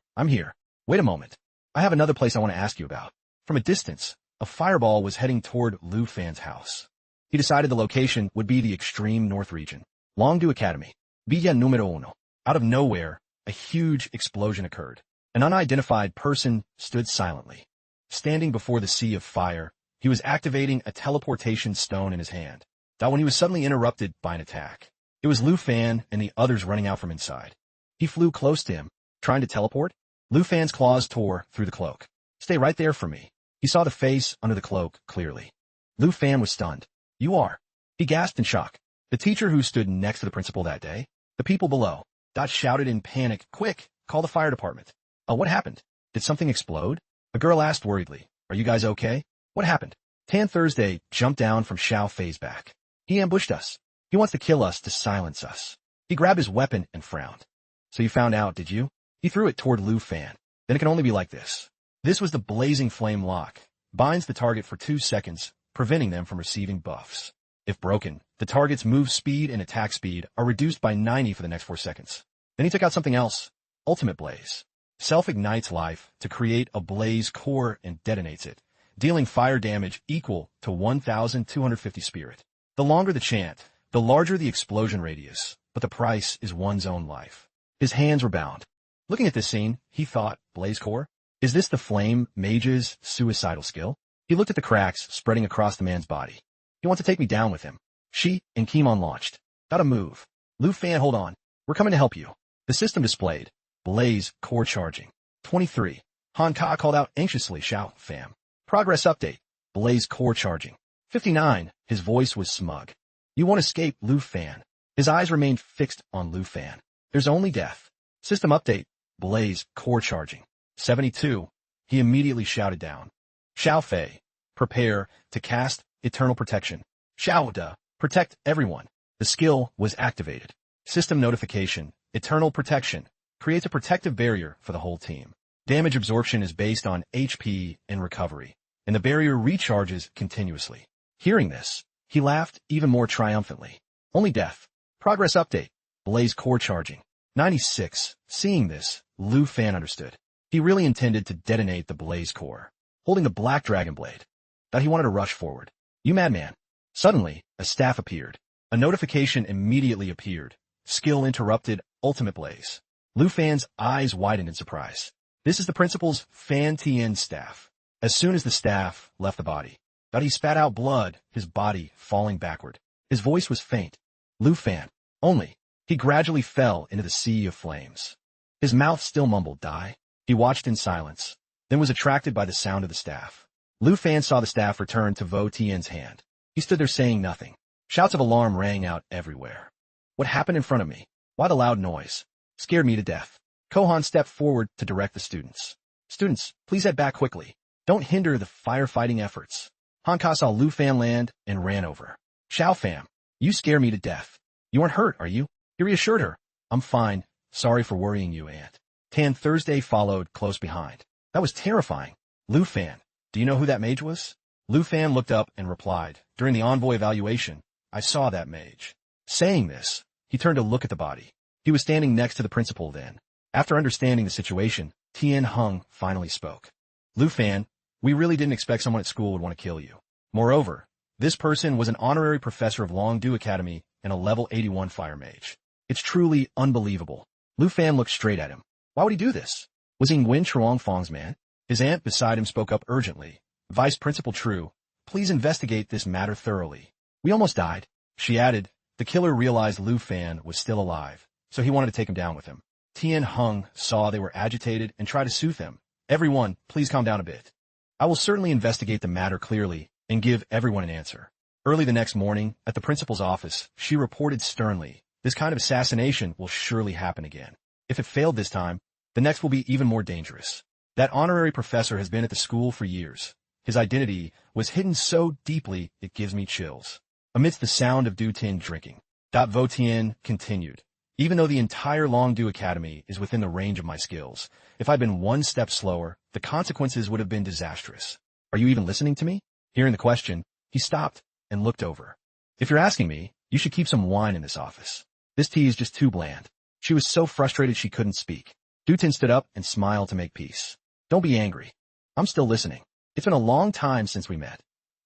Wait a moment. I have another place I want to ask you about. From a distance, a fireball was heading toward Lu Fan's house. He decided the location would be the extreme north region. Longdu Academy. Villa Numero Uno. Out of nowhere, a huge explosion occurred. An unidentified person stood silently. Standing before the sea of fire, he was activating a teleportation stone in his hand. When he was suddenly interrupted by an attack. It was Lu Fan and the others running out from inside. He flew close to him, trying to teleport. Lu Fan's claws tore through the cloak. Stay right there for me. He saw the face under the cloak clearly. Lu Fan was stunned. You are. He gasped in shock. The teacher who stood next to the principal that day. The people below. Dot shouted in panic, quick, call the fire department. What happened? Did something explode? A girl asked worriedly. Are you guys okay? What happened? Tan Thursday jumped down from Xiao Fei's back. He ambushed us. He wants to kill us to silence us. He grabbed his weapon and frowned. So you found out, did you? He threw it toward Lu Fan. Then it can only be like this. This was the blazing flame lock. Binds the target for 2 seconds, preventing them from receiving buffs. If broken, the target's move speed and attack speed are reduced by 90 for the next 4 seconds. Then he took out something else. Ultimate Blaze. Self-ignites life to create a blaze core and detonates it, dealing fire damage equal to 1,250 spirit. The longer the chant, the larger the explosion radius, but the price is one's own life. His hands were bound. Looking at this scene, he thought, Blaze Core? Is this the Flame Mage's suicidal skill? He looked at the cracks spreading across the man's body. He wants to take me down with him. She and Kimon launched. Gotta move. Lu Fan, hold on. We're coming to help you. The system displayed. Blaze Core charging. 23. Han Ka called out anxiously, Xiao Fam. Progress update. Blaze Core charging. 59. His voice was smug. You won't escape, Lu Fan. His eyes remained fixed on Lu Fan. There's only death. System update. Blaze Core charging. 72. He immediately shouted down. Xiao Fei. Prepare to cast Eternal Protection. Xiao Da. Protect everyone. The skill was activated. System notification. Eternal Protection. Creates a protective barrier for the whole team. Damage absorption is based on HP and recovery, and the barrier recharges continuously. Hearing this, he laughed even more triumphantly. Only death. Progress update. Blaze Core charging. 96. Seeing this, Lu Fan understood. He really intended to detonate the Blaze Core, holding the Black Dragon Blade. Thought he wanted to rush forward. You madman. Suddenly, a staff appeared. A notification immediately appeared. Skill interrupted. Ultimate Blaze. Lu Fan's eyes widened in surprise. This is the principal's Fan Tien staff. As soon as the staff left the body, thought he spat out blood, his body falling backward. His voice was faint. Lu Fan. Only. He gradually fell into the sea of flames. His mouth still mumbled, die. He watched in silence, then was attracted by the sound of the staff. Lu Fan saw the staff return to Vo Tien's hand. He stood there saying nothing. Shouts of alarm rang out everywhere. What happened in front of me? Why the loud noise? Scared me to death. Kohan stepped forward to direct the students. Students, please head back quickly. Don't hinder the firefighting efforts. Hanka saw Lu Fan land and ran over. Xiao Fam, you scare me to death. You aren't hurt, are you? He reassured her. I'm fine. Sorry for worrying you, Aunt. Tan Thursday followed close behind. That was terrifying. Lu Fan, do you know who that mage was? Lu Fan looked up and replied, during the envoy evaluation, I saw that mage. Saying this, he turned to look at the body. He was standing next to the principal then. After understanding the situation, Tien Hung finally spoke. Lu Fan, we really didn't expect someone at school would want to kill you. Moreover, this person was an honorary professor of Longdu Academy and a level 81 fire mage. It's truly unbelievable. Lu Fan looked straight at him. Why would he do this? Was he Nguyen Truong Fong's man? His aunt beside him spoke up urgently. Vice Principal True, please investigate this matter thoroughly. We almost died. She added, the killer realized Lu Fan was still alive, so he wanted to take him down with him. Tien Hung saw they were agitated and tried to soothe him. Everyone, please calm down a bit. I will certainly investigate the matter clearly and give everyone an answer. Early the next morning, at the principal's office, she reported sternly, this kind of assassination will surely happen again. If it failed this time, the next will be even more dangerous. That honorary professor has been at the school for years. His identity was hidden so deeply it gives me chills. Amidst the sound of Du Tin drinking, Vo Tien continued. Even though the entire Longdu Academy is within the range of my skills, if I'd been one step slower, the consequences would have been disastrous. Are you even listening to me? Hearing the question, he stopped and looked over. If you're asking me, you should keep some wine in this office. This tea is just too bland. She was so frustrated she couldn't speak. Du Tin stood up and smiled to make peace. Don't be angry. I'm still listening. It's been a long time since we met.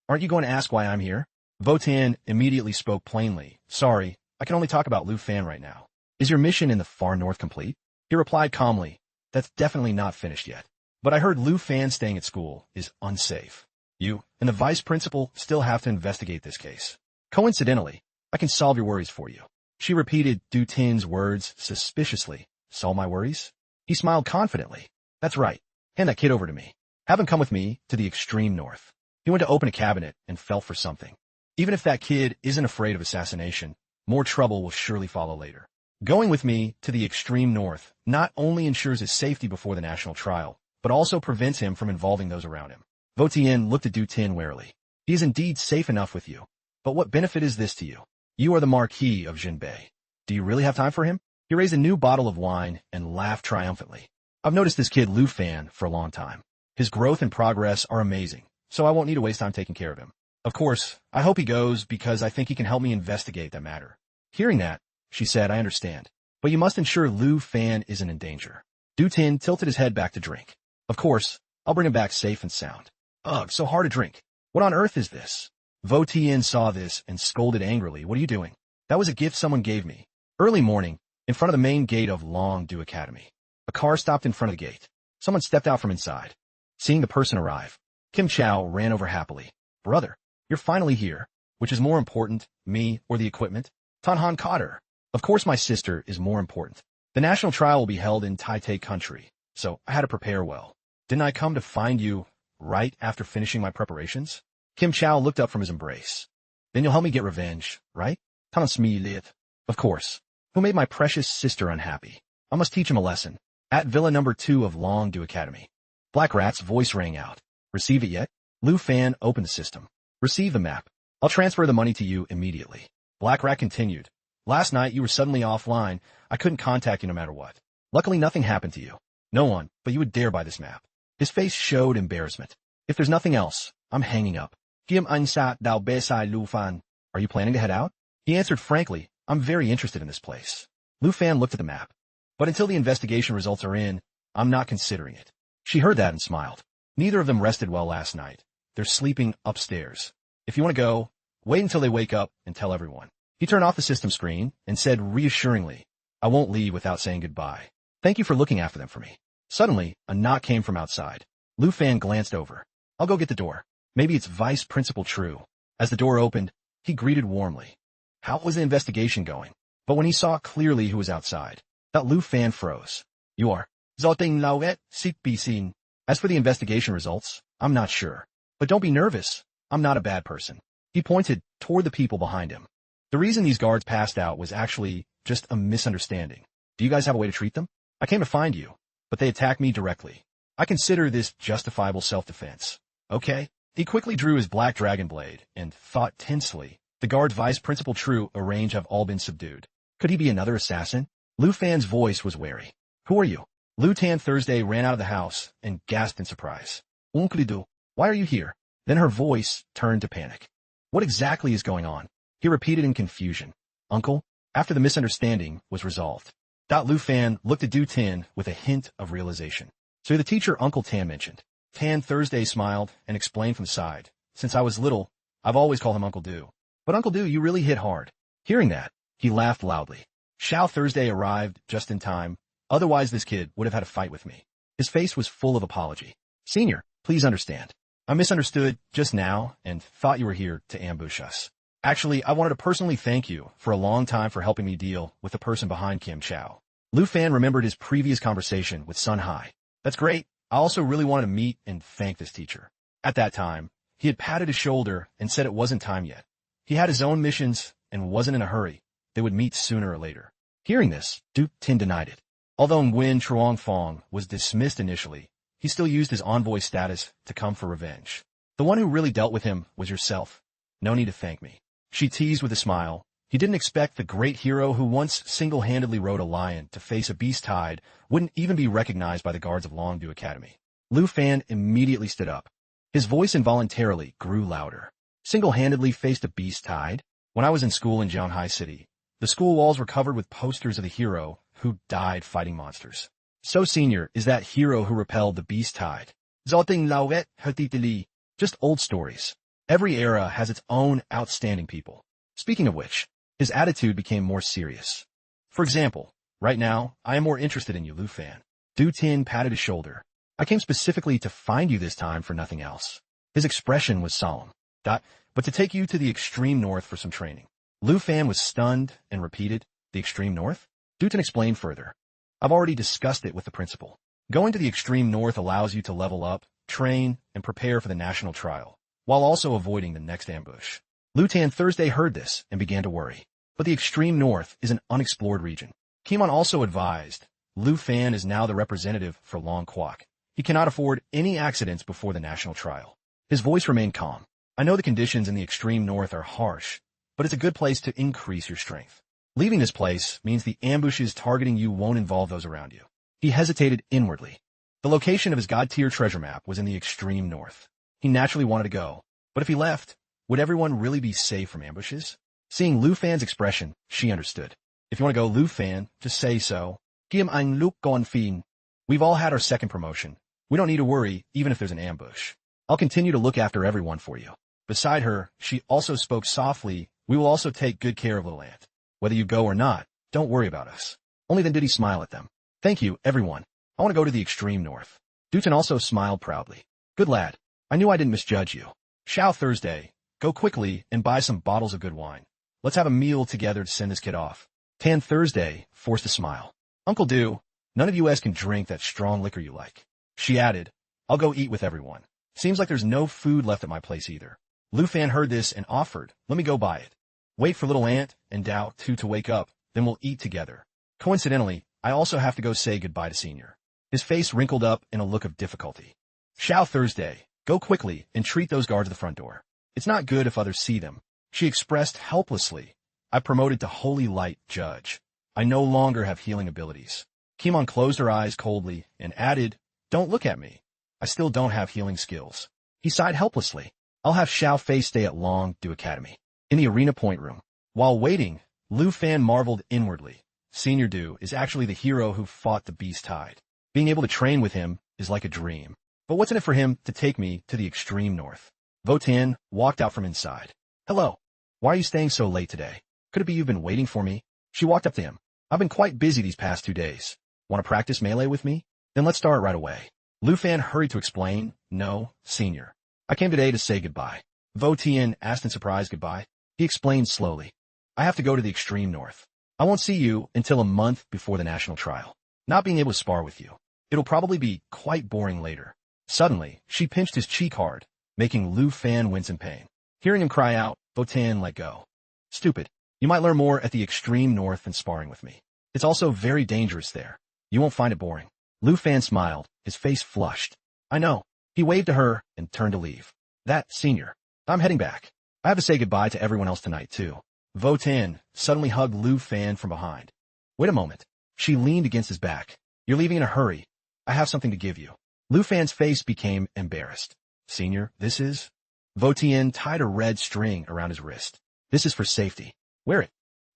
Aren't you going to ask why I'm here? Vo Tien immediately spoke plainly. Sorry, I can only talk about Lu Fan right now. Is your mission in the far north complete? He replied calmly. That's definitely not finished yet. But I heard Lu Fan staying at school is unsafe. You and the vice principal still have to investigate this case. Coincidentally, I can solve your worries for you. She repeated Du Tin's words suspiciously. Solve my worries? He smiled confidently. That's right. Hand that kid over to me. Have him come with me to the extreme north. He went to open a cabinet and felt for something. Even if that kid isn't afraid of assassination, more trouble will surely follow later. Going with me to the extreme north not only ensures his safety before the national trial, but also prevents him from involving those around him. Vo Tien looked at Du Tin warily. He is indeed safe enough with you. But what benefit is this to you? You are the Marquis of Jinbei. Do you really have time for him? He raised a new bottle of wine and laughed triumphantly. I've noticed this kid Lu Fan for a long time. His growth and progress are amazing, so I won't need to waste time taking care of him. Of course, I hope he goes because I think he can help me investigate that matter. Hearing that, she said, I understand. But you must ensure Lu Fan isn't in danger. Du Tin tilted his head back to drink. Of course, I'll bring him back safe and sound. Ugh, so hard to drink. What on earth is this? Vo Tien saw this and scolded angrily. What are you doing? That was a gift someone gave me. Early morning, in front of the main gate of Longdu Academy. A car stopped in front of the gate. Someone stepped out from inside. Seeing the person arrive, Kim Chow ran over happily. Brother, you're finally here. Which is more important, me or the equipment? Tien Hung caught her. Of course my sister is more important. The national trial will be held in Taipei country, so I had to prepare well. Didn't I come to find you right after finishing my preparations? Kim Chow looked up from his embrace. Then you'll help me get revenge, right? Of course. Who made my precious sister unhappy? I must teach him a lesson. At Villa number 2 of Longdu Academy. Black Rat's voice rang out. Receive it yet? Lu Fan opened the system. Receive the map. I'll transfer the money to you immediately. Black Rat continued. Last night you were suddenly offline. I couldn't contact you no matter what. Luckily nothing happened to you. No one, but you would dare buy this map. His face showed embarrassment. If there's nothing else, I'm hanging up. Kim Ansat Dao Besai Lu Fan. Are you planning to head out? He answered frankly, I'm very interested in this place. Lu Fan looked at the map. But until the investigation results are in, I'm not considering it. She heard that and smiled. Neither of them rested well last night. They're sleeping upstairs. If you want to go, wait until they wake up and tell everyone. He turned off the system screen and said reassuringly, I won't leave without saying goodbye. Thank you for looking after them for me. Suddenly, a knock came from outside. Lu Fan glanced over. I'll go get the door. Maybe it's Vice Principal True. As the door opened, he greeted warmly. How was the investigation going? But when he saw clearly who was outside, that Lu Fan froze. You are. Zoting Lauet Sik Bisin. As for the investigation results, I'm not sure. But don't be nervous. I'm not a bad person. He pointed toward the people behind him. The reason these guards passed out was actually just a misunderstanding. Do you guys have a way to treat them? I came to find you, but they attacked me directly. I consider this justifiable self-defense. Okay? He quickly drew his black dragon blade and thought tensely. The guard's Vice Principal True arrange have all been subdued. Could he be another assassin? Lu Fan's voice was wary. Who are you? Lu Tan Thursday ran out of the house and gasped in surprise. Unklidu, why are you here? Then her voice turned to panic. What exactly is going on? He repeated in confusion. Uncle, after the misunderstanding was resolved. Lu Fan looked at Du Tin with a hint of realization. So the teacher Uncle Tan mentioned. Tan Thursday smiled and explained from the side. Since I was little, I've always called him Uncle Du. But Uncle Du, you really hit hard. Hearing that, he laughed loudly. Xiao Thursday arrived just in time. Otherwise this kid would have had a fight with me. His face was full of apology. Senior, please understand. I misunderstood just now and thought you were here to ambush us. Actually, I wanted to personally thank you for a long time for helping me deal with the person behind Kim Chow. Lu Fan remembered his previous conversation with Sun Hai. That's great. I also really wanted to meet and thank this teacher. At that time, he had patted his shoulder and said it wasn't time yet. He had his own missions and wasn't in a hurry. They would meet sooner or later. Hearing this, Du Tin denied it. Although Nguyen Truong Fong was dismissed initially, he still used his envoy status to come for revenge. The one who really dealt with him was yourself. No need to thank me. She teased with a smile. He didn't expect the great hero who once single-handedly rode a lion to face a beast tide wouldn't even be recognized by the guards of Longdu Academy. Lu Fan immediately stood up. His voice involuntarily grew louder. Single-handedly faced a beast tide? When I was in school in Zhanghai City, the school walls were covered with posters of the hero who died fighting monsters. So senior is that hero who repelled the beast tide. Zoting Lauet Hatitili. Just old stories. Every era has its own outstanding people. Speaking of which, his attitude became more serious. For example, right now, I am more interested in you, Lu Fan. Du Tin patted his shoulder. I came specifically to find you this time for nothing else. His expression was solemn. But to take you to the extreme north for some training. Lu Fan was stunned and repeated, the extreme north? Du Tin explained further. I've already discussed it with the principal. Going to the extreme north allows you to level up, train, and prepare for the national trial. while also avoiding the next ambush. Lu Tan Thursday heard this and began to worry. But the extreme north is an unexplored region. Kimon also advised, Lu Fan is now the representative for Long Kwok. He cannot afford any accidents before the national trial. His voice remained calm. I know the conditions in the extreme north are harsh, but it's a good place to increase your strength. Leaving this place means the ambushes targeting you won't involve those around you. He hesitated inwardly. The location of his god-tier treasure map was in the extreme north. He naturally wanted to go, but if he left, would everyone really be safe from ambushes? Seeing Lu Fan's expression, she understood. If you want to go, Lu Fan, just say so. Kim ein Luke gon fin. We've all had our second promotion. We don't need to worry, even if there's an ambush. I'll continue to look after everyone for you. Beside her, she also spoke softly, we will also take good care of little Ant. Whether you go or not, don't worry about us. Only then did he smile at them. Thank you, everyone. I want to go to the extreme north. Dutton also smiled proudly. Good lad. I knew I didn't misjudge you. Xiao Thursday, go quickly and buy some bottles of good wine. Let's have a meal together to send this kid off. Tan Thursday forced a smile. Uncle Do, none of you can drink that strong liquor you like. She added, I'll go eat with everyone. Seems like there's no food left at my place either. Lu Fan heard this and offered, let me go buy it. Wait for little Ant and Dao too to wake up, then we'll eat together. Coincidentally, I also have to go say goodbye to Senior. His face wrinkled up in a look of difficulty. Xiao Thursday, go quickly and treat those guards at the front door. It's not good if others see them. She expressed helplessly, I promoted to Holy Light Judge. I no longer have healing abilities. Kimon closed her eyes coldly and added, don't look at me. I still don't have healing skills. He sighed helplessly. I'll have Xiao Fei stay at Long Du Academy. In the arena point room. While waiting, Lu Fan marveled inwardly. Senior Du is actually the hero who fought the Beast Tide. Being able to train with him is like a dream. But what's in it for him to take me to the extreme north? Vo Tian walked out from inside. Hello. Why are you staying so late today? Could it be you've been waiting for me? She walked up to him. I've been quite busy these past 2 days. Want to practice melee with me? Then let's start right away. Lu Fan hurried to explain, no, Senior. I came today to say goodbye. Vo Tian asked in surprise goodbye. He explained slowly. I have to go to the extreme north. I won't see you until a month before the national trial. Not being able to spar with you. It'll probably be quite boring later. Suddenly, she pinched his cheek hard, making Lu Fan wince in pain. Hearing him cry out, Vo Tian let go. Stupid. You might learn more at the extreme north than sparring with me. It's also very dangerous there. You won't find it boring. Lu Fan smiled, his face flushed. I know. He waved to her and turned to leave. That, Senior. I'm heading back. I have to say goodbye to everyone else tonight, too. Vo Tian suddenly hugged Lu Fan from behind. Wait a moment. She leaned against his back. You're leaving in a hurry. I have something to give you. Lu Fan's face became embarrassed. Senior, this is? Vo Tian tied a red string around his wrist. This is for safety. Wear it.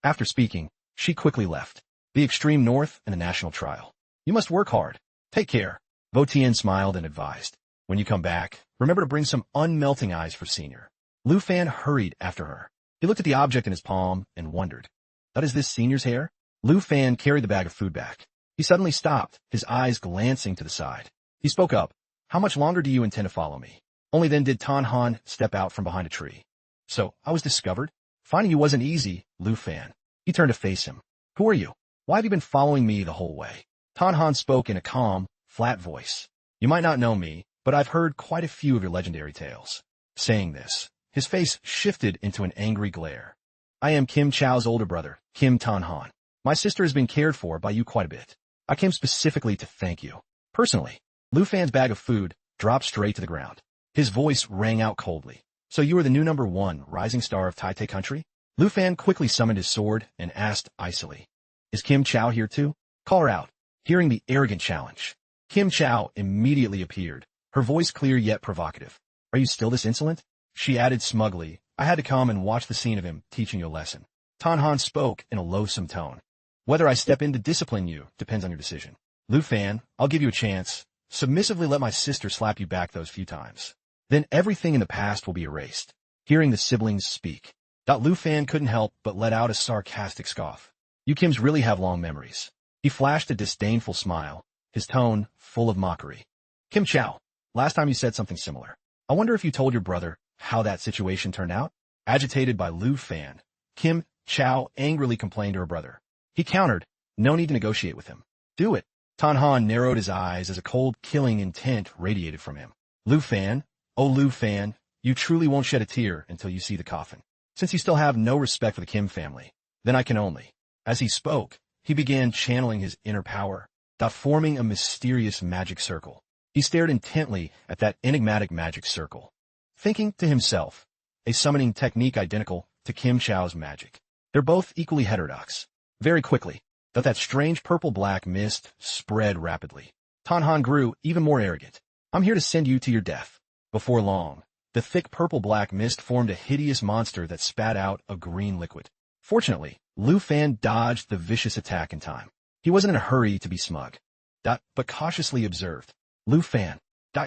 After speaking, she quickly left. The extreme north and the national trial. You must work hard. Take care. Vo Tian smiled and advised. When you come back, remember to bring some unmelting eyes for Senior. Lu Fan hurried after her. He looked at the object in his palm and wondered. That is this Senior's hair? Lu Fan carried the bag of food back. He suddenly stopped, his eyes glancing to the side. He spoke up. How much longer do you intend to follow me? Only then did Tien Hung step out from behind a tree. So, I was discovered? Finding you wasn't easy, Lu Fan. He turned to face him. Who are you? Why have you been following me the whole way? Tien Hung spoke in a calm, flat voice. You might not know me, but I've heard quite a few of your legendary tales. Saying this, his face shifted into an angry glare. I am Kim Chao's older brother, Kim Tien Hung. My sister has been cared for by you quite a bit. I came specifically to thank you. Personally, Lu Fan's bag of food dropped straight to the ground. His voice rang out coldly. So you are the new #1 rising star of Taite country? Lu Fan quickly summoned his sword and asked icily. Is Kim Chao here too? Call her out. Hearing the arrogant challenge, Kim Chao immediately appeared, her voice clear yet provocative. Are you still this insolent? She added smugly, I had to come and watch the scene of him teaching you a lesson. Tien Hung spoke in a loathsome tone. Whether I step in to discipline you depends on your decision. Lu Fan, I'll give you a chance. Submissively let my sister slap you back those few times. Then everything in the past will be erased. Hearing the siblings speak, Lu Fan couldn't help but let out a sarcastic scoff. You Kims really have long memories. He flashed a disdainful smile, his tone full of mockery. Kim Chao, last time you said something similar. I wonder if you told your brother how that situation turned out? Agitated by Lu Fan, Kim Chao angrily complained to her brother. He countered, no need to negotiate with him. Do it. Tien Hung narrowed his eyes as a cold, killing intent radiated from him. Lu Fan, oh Lu Fan, you truly won't shed a tear until you see the coffin. Since you still have no respect for the Kim family, then I can only. As he spoke, he began channeling his inner power, forming a mysterious magic circle. He stared intently at that enigmatic magic circle, thinking to himself, a summoning technique identical to Kim Chao's magic. They're both equally heterodox. Very quickly, that strange purple-black mist spread rapidly. Tien Hung grew even more arrogant. I'm here to send you to your death. Before long, the thick purple-black mist formed a hideous monster that spat out a green liquid. Fortunately, Lu Fan dodged the vicious attack in time. He wasn't in a hurry to be smug, but cautiously observed. Lu Fan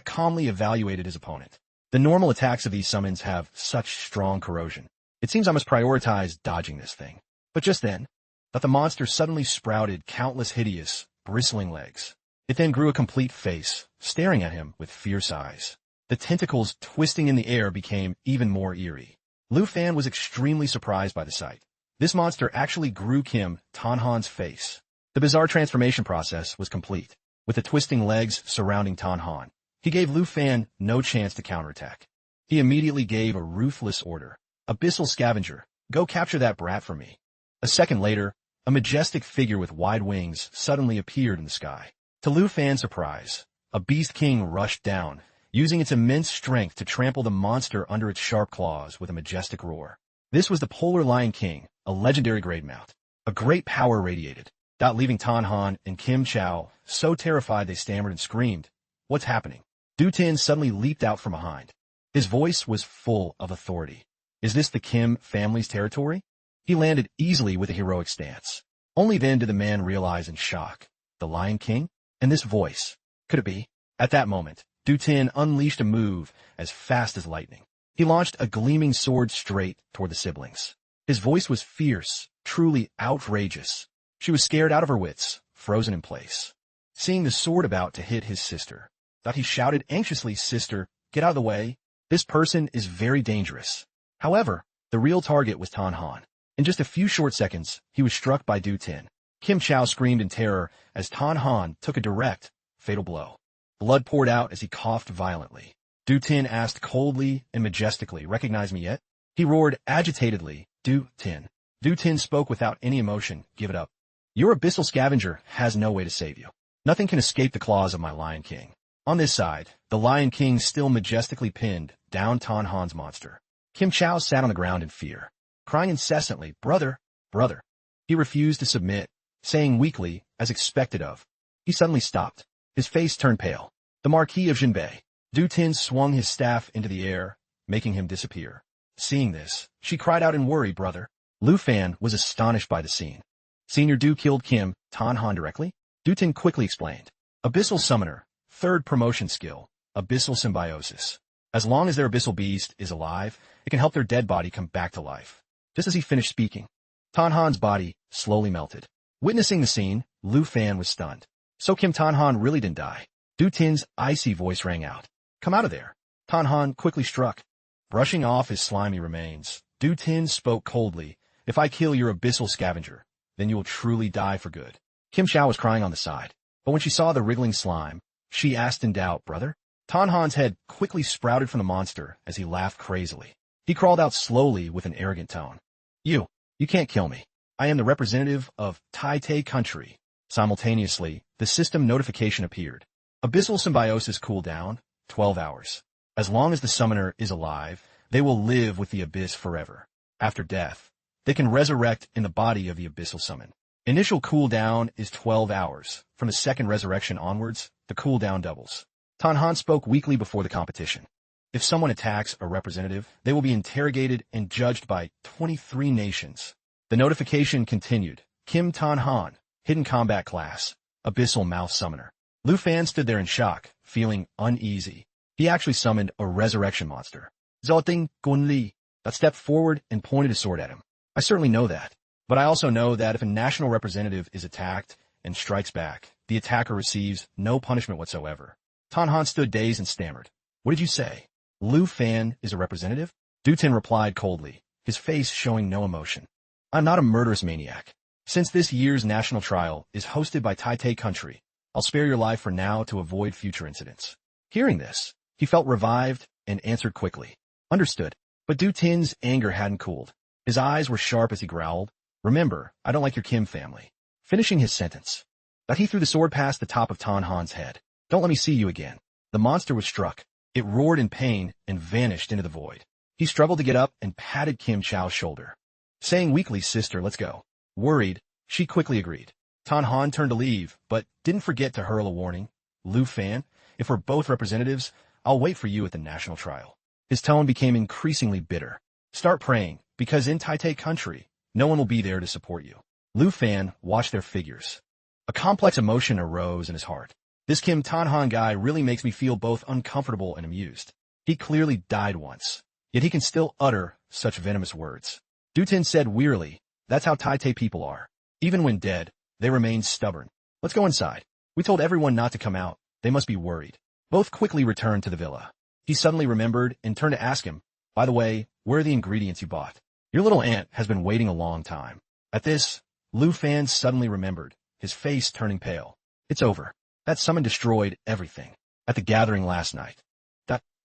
calmly evaluated his opponent. The normal attacks of these summons have such strong corrosion. It seems I must prioritize dodging this thing. But just then, the monster suddenly sprouted countless hideous, bristling legs. It then grew a complete face, staring at him with fierce eyes. The tentacles twisting in the air became even more eerie. Lu Fan was extremely surprised by the sight. This monster actually grew Kim Tien Hung's face. The bizarre transformation process was complete, with the twisting legs surrounding Tien Hung. He gave Lu Fan no chance to counterattack. He immediately gave a ruthless order. Abyssal Scavenger, go capture that brat for me. A second later, a majestic figure with wide wings suddenly appeared in the sky. To Lu Fan's surprise, a Beast King rushed down, using its immense strength to trample the monster under its sharp claws with a majestic roar. This was the Polar Lion King, a legendary great mount. A great power radiated, leaving Tien Hung and Kim Chao so terrified they stammered and screamed, "What's happening?" Du Tin suddenly leaped out from behind. His voice was full of authority. Is this the Kim family's territory? He landed easily with a heroic stance. Only then did the man realize in shock. The Lion King? And this voice? Could it be? At that moment, Du Tin unleashed a move as fast as lightning. He launched a gleaming sword straight toward the siblings. His voice was fierce, truly outrageous. She was scared out of her wits, frozen in place. Seeing the sword about to hit his sister, he shouted anxiously, "Sister, get out of the way. This person is very dangerous." However, the real target was Tien Hung. In just a few short seconds, he was struck by Du Tin. Kim Chao screamed in terror as Tien Hung took a direct, fatal blow. Blood poured out as he coughed violently. Du Tin asked coldly and majestically, "Recognize me yet?" He roared agitatedly, Du Tin." Du Tin spoke without any emotion, "Give it up. Your Abyssal Scavenger has no way to save you. Nothing can escape the claws of my Lion King." On this side, the Lion King still majestically pinned down Tien Hung's monster. Kim Chao sat on the ground in fear, crying incessantly, "Brother, brother." He refused to submit, saying weakly, as expected of. He suddenly stopped. His face turned pale. The Marquis of Jinbei. Du Tin swung his staff into the air, making him disappear. Seeing this, she cried out in worry, "Brother." Lu Fan was astonished by the scene. Senior Du killed Kim Tien Hung directly? Du Tin quickly explained. Abyssal Summoner, third promotion skill, Abyssal Symbiosis. As long as their abyssal beast is alive, it can help their dead body come back to life. Just as he finished speaking, Tien Hung's body slowly melted. Witnessing the scene, Lu Fan was stunned. So Kim Tien Hung really didn't die. Du Tin's icy voice rang out. "Come out of there." Tien Hung quickly struck. Brushing off his slimy remains, Du Tin spoke coldly, "If I kill your Abyssal Scavenger, then you will truly die for good." Kim Chao was crying on the side, but when she saw the wriggling slime, she asked in doubt, "Brother?" Tien Hung's head quickly sprouted from the monster as he laughed crazily. He crawled out slowly with an arrogant tone. You can't kill me. I am the representative of Tai Tai country." Simultaneously, the system notification appeared. Abyssal Symbiosis cooldown, 12 hours. As long as the summoner is alive, they will live with the abyss forever. After death, they can resurrect in the body of the abyssal summon. Initial cooldown is 12 hours. From the second resurrection onwards, the cooldown doubles. Tien Hung spoke weakly before the competition. If someone attacks a representative, they will be interrogated and judged by 23 nations. The notification continued. Kim Tien Hung, hidden combat class, Abyssal Mouth Summoner. Lu Fan stood there in shock, feeling uneasy. He actually summoned a resurrection monster. Zhaoting Gunli, that stepped forward and pointed a sword at him. I certainly know that. But I also know that if a national representative is attacked and strikes back, the attacker receives no punishment whatsoever. Tien Hung stood dazed and stammered. "What did you say? Lu Fan is a representative?" Du Tin replied coldly, his face showing no emotion. "I'm not a murderous maniac. Since this year's national trial is hosted by Tai Tai country, I'll spare your life for now to avoid future incidents." Hearing this, he felt revived and answered quickly. Understood. But Du Tian's anger hadn't cooled. His eyes were sharp as he growled, "Remember, I don't like your Kim family." Finishing his sentence, that he threw the sword past the top of Tien Hung's head. "Don't let me see you again." The monster was struck. It roared in pain and vanished into the void. He struggled to get up and patted Kim Chow's shoulder, saying weakly, "Sister, let's go." Worried, she quickly agreed. Tien Hung turned to leave, but didn't forget to hurl a warning. "Lu Fan, if we're both representatives, I'll wait for you at the national trial." His tone became increasingly bitter. "Start praying, because in Taite country, no one will be there to support you." Lu Fan watched their figures. A complex emotion arose in his heart. This Kim Tien Hung guy really makes me feel both uncomfortable and amused. He clearly died once, yet he can still utter such venomous words. Du Tian said wearily, "That's how Taite people are. Even when dead, they remain stubborn. Let's go inside. We told everyone not to come out. They must be worried." Both quickly returned to the villa. He suddenly remembered and turned to ask him, "By the way, where are the ingredients you bought? Your little aunt has been waiting a long time." At this, Lu Fan suddenly remembered, his face turning pale. "It's over. That summon destroyed everything. At the gathering last night.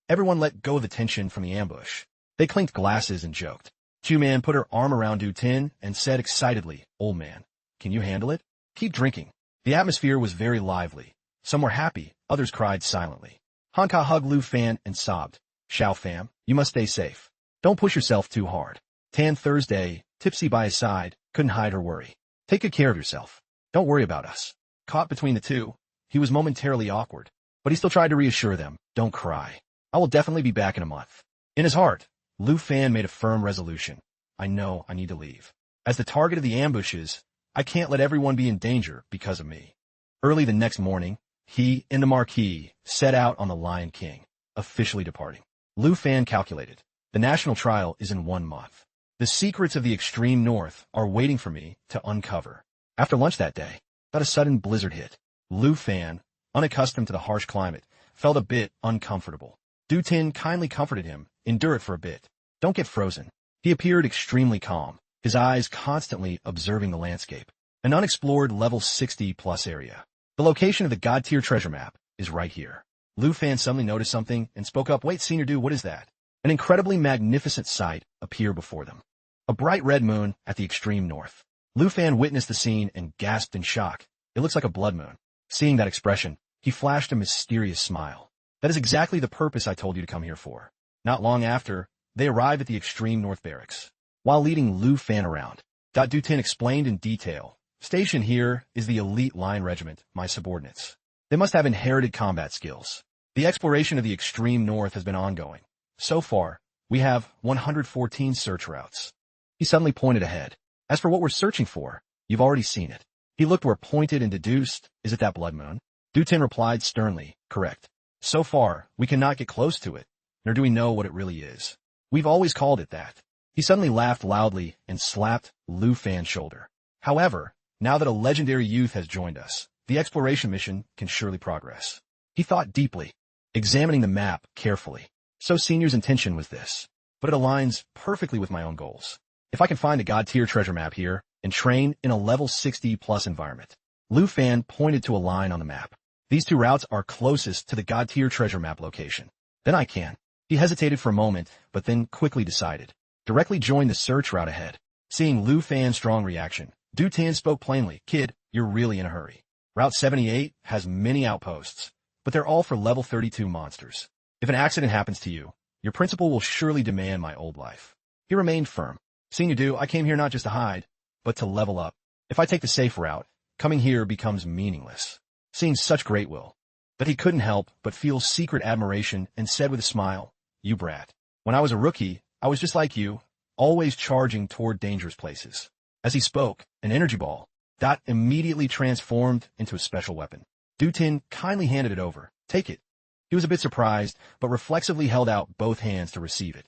Everyone let go of the tension from the ambush." They clinked glasses and joked. Chu-Man put her arm around Du Tian and said excitedly, "Old man, can you handle it? Keep drinking." The atmosphere was very lively. Some were happy, others cried silently. Hanka hugged Lu Fan and sobbed, "Xiao fam, you must stay safe. Don't push yourself too hard." Tan Thursday, tipsy by his side, couldn't hide her worry. "Take good care of yourself. Don't worry about us." Caught between the two, he was momentarily awkward, but he still tried to reassure them, "Don't cry. I will definitely be back in a month." In his heart, Lu Fan made a firm resolution. "I know I need to leave. As the target of the ambushes, I can't let everyone be in danger because of me." Early the next morning, he and the Marquis set out on the Lion King, officially departing. Lu Fan calculated, "The national trial is in 1 month. The secrets of the extreme north are waiting for me to uncover." After lunch that day, a sudden blizzard hit. Lu Fan, unaccustomed to the harsh climate, felt a bit uncomfortable. Du Tian kindly comforted him, "Endure it for a bit. Don't get frozen." He appeared extremely calm, his eyes constantly observing the landscape. An unexplored level 60+ area. The location of the God-tier treasure map is right here. Lu Fan suddenly noticed something and spoke up, "Wait, Senior Du, what is that?" An incredibly magnificent sight appeared before them. A bright red moon at the extreme north. Lu Fan witnessed the scene and gasped in shock. "It looks like a blood moon." Seeing that expression, he flashed a mysterious smile. "That is exactly the purpose I told you to come here for." Not long after, they arrived at the extreme north barracks. While leading Lu Fan around, Du Tian explained in detail, "Stationed here is the elite line regiment, my subordinates. They must have inherited combat skills. The exploration of the extreme north has been ongoing. So far, we have 114 search routes." He suddenly pointed ahead. "As for what we're searching for, you've already seen it." He looked where pointed and deduced, "Is it that blood moon?" Du Tian replied sternly, "Correct. So far, we cannot get close to it, nor do we know what it really is. We've always called it that." He suddenly laughed loudly and slapped Lu Fan's shoulder. "However, now that a legendary youth has joined us, the exploration mission can surely progress." He thought deeply, examining the map carefully. So Senior's intention was this, but it aligns perfectly with my own goals. If I can find the God-tier treasure map here and train in a level 60+ environment. Lu Fan pointed to a line on the map. "These 2 routes are closest to the God-tier treasure map location. Then I can." He hesitated for a moment, but then quickly decided. Directly join the search route ahead. Seeing Lu Fan's strong reaction, Du Tian spoke plainly, "Kid, you're really in a hurry. Route 78 has many outposts, but they're all for level 32 monsters. If an accident happens to you, your principal will surely demand my old life." He remained firm. "Senior Du, I came here not just to hide, but to level up. If I take the safe route, coming here becomes meaningless." Seeing such great will, that he couldn't help but feel secret admiration and said with a smile, "You brat. When I was a rookie, I was just like you, always charging toward dangerous places." As he spoke, an energy ball, immediately transformed into a special weapon. Du Tian kindly handed it over. "Take it." He was a bit surprised, but reflexively held out both hands to receive it.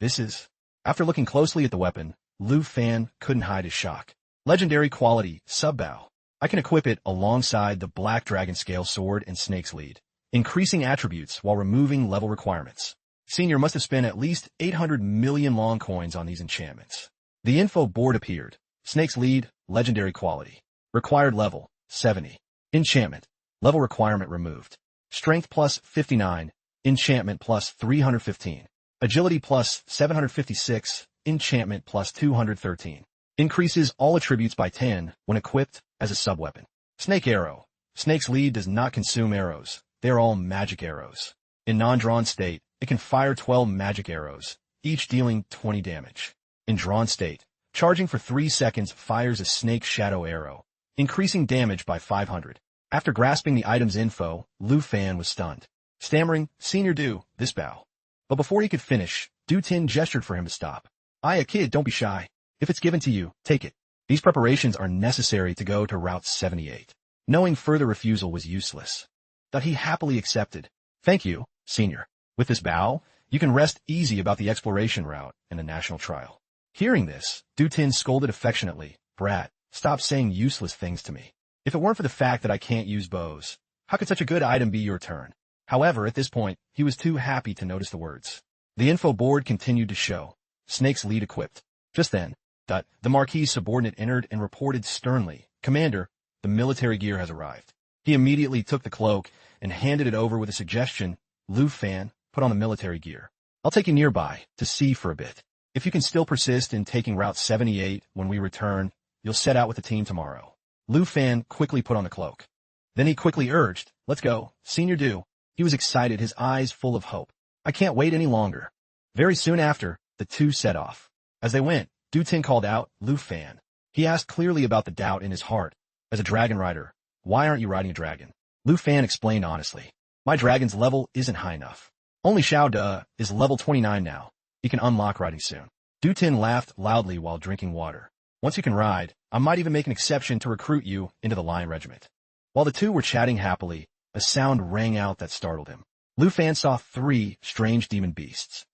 This is..." After looking closely at the weapon, Lu Fan couldn't hide his shock. "Legendary quality, sub-bow. I can equip it alongside the Black Dragon Scale Sword and Snake's Lead, increasing attributes while removing level requirements. Senior must have spent at least 800 million long coins on these enchantments." The info board appeared. Snake's Lead, legendary quality. Required level, 70. Enchantment. Level requirement removed. Strength plus 59. Enchantment plus 315. Agility plus 756, enchantment plus 213. Increases all attributes by 10 when equipped as a sub-weapon. Snake arrow. Snake's lead does not consume arrows. They are all magic arrows. In non-drawn state, it can fire 12 magic arrows, each dealing 20 damage. In drawn state, charging for 3 seconds fires a snake shadow arrow, increasing damage by 500. After grasping the item's info, Lu Fan was stunned. Stammering, "Senior Do, this bow." But before he could finish, Du Tin gestured for him to stop. "A kid, don't be shy. If it's given to you, take it." These preparations are necessary to go to Route 78. Knowing further refusal was useless. That he happily accepted. "Thank you, Senior. With this bow, you can rest easy about the exploration route and the national trial." Hearing this, Du Tin scolded affectionately. "Brat, stop saying useless things to me. If it weren't for the fact that I can't use bows, how could such a good item be your turn?" However, at this point, he was too happy to notice the words. The info board continued to show. Snake's lead equipped. Just then, the Marquis subordinate entered and reported sternly, "Commander, the military gear has arrived." He immediately took the cloak and handed it over with a suggestion. "Lu Fan, put on the military gear. I'll take you nearby to see for a bit. If you can still persist in taking Route 78 when we return, you'll set out with the team tomorrow." Lu Fan quickly put on the cloak. Then he quickly urged, "Let's go, Senior Do." He was excited, his eyes full of hope. "I can't wait any longer." Very soon after, the two set off. As they went, Du Tin called out, "Lu Fan." He asked clearly about the doubt in his heart. As a dragon rider, why aren't you riding a dragon? Lu Fan explained honestly. "My dragon's level isn't high enough. Only Xiao De is level 29 now. He can unlock riding soon." Du Tin laughed loudly while drinking water. "Once you can ride, I might even make an exception to recruit you into the Lion Regiment." While the two were chatting happily, a sound rang out that startled him. Lu Fan saw 3 strange demon beasts,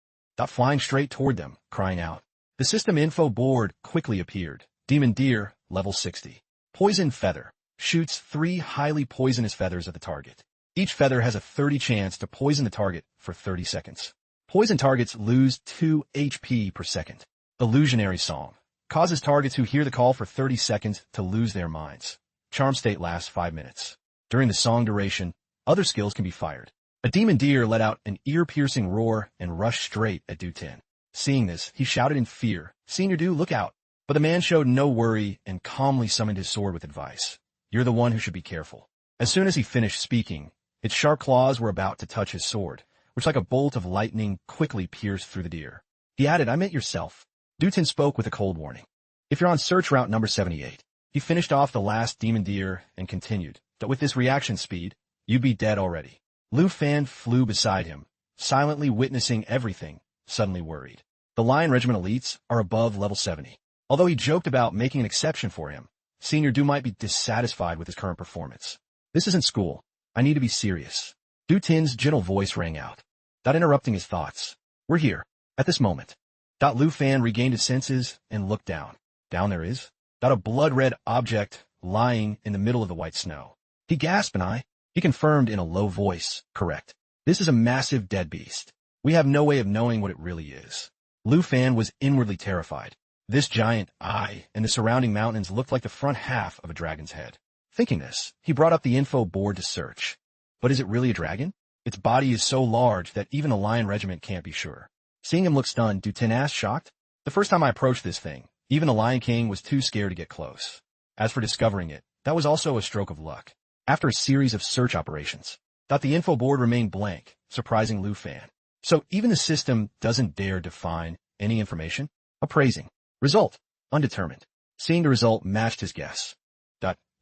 flying straight toward them, crying out. The system info board quickly appeared. Demon Deer, level 60. Poison Feather. Shoots 3 highly poisonous feathers at the target. Each feather has a 30 chance to poison the target for 30 seconds. Poison targets lose 2 HP per second. Illusionary Song. Causes targets who hear the call for 30 seconds to lose their minds. Charm state lasts 5 minutes. During the song duration, other skills can be fired. A demon deer let out an ear-piercing roar and rushed straight at Du Tin. Seeing this, he shouted in fear, "Senior Do, look out." But the man showed no worry and calmly summoned his sword with advice. "You're the one who should be careful." As soon as he finished speaking, its sharp claws were about to touch his sword, which like a bolt of lightning quickly pierced through the deer. He added, "I meant yourself." Du Tin spoke with a cold warning. "If you're on search route number 78, he finished off the last demon deer and continued, that with this reaction speed, you'd be dead already." Lu Fan flew beside him, silently witnessing everything, suddenly worried. The Lion Regiment elites are above level 70. Although he joked about making an exception for him, Senior Do might be dissatisfied with his current performance. "This isn't school. I need to be serious." Du Tin's gentle voice rang out, not interrupting his thoughts. "We're here, at this moment." Lu Fan regained his senses and looked down. Down there is a blood-red object lying in the middle of the white snow. He gasped, and he confirmed in a low voice, "Correct. This is a massive dead beast. We have no way of knowing what it really is." Lu Fan was inwardly terrified. This giant eye and the surrounding mountains looked like the front half of a dragon's head. Thinking this, he brought up the info board to search. But is it really a dragon? Its body is so large that even a Lion Regiment can't be sure. Seeing him look stunned, Du Tin asked, shocked, "The first time I approached this thing, even the Lion King was too scared to get close. As for discovering it, that was also a stroke of luck. After a series of search operations, the info board remained blank, surprising Lu Fan. So even the system doesn't dare define any information? Appraising. Result. Undetermined. Seeing the result matched his guess.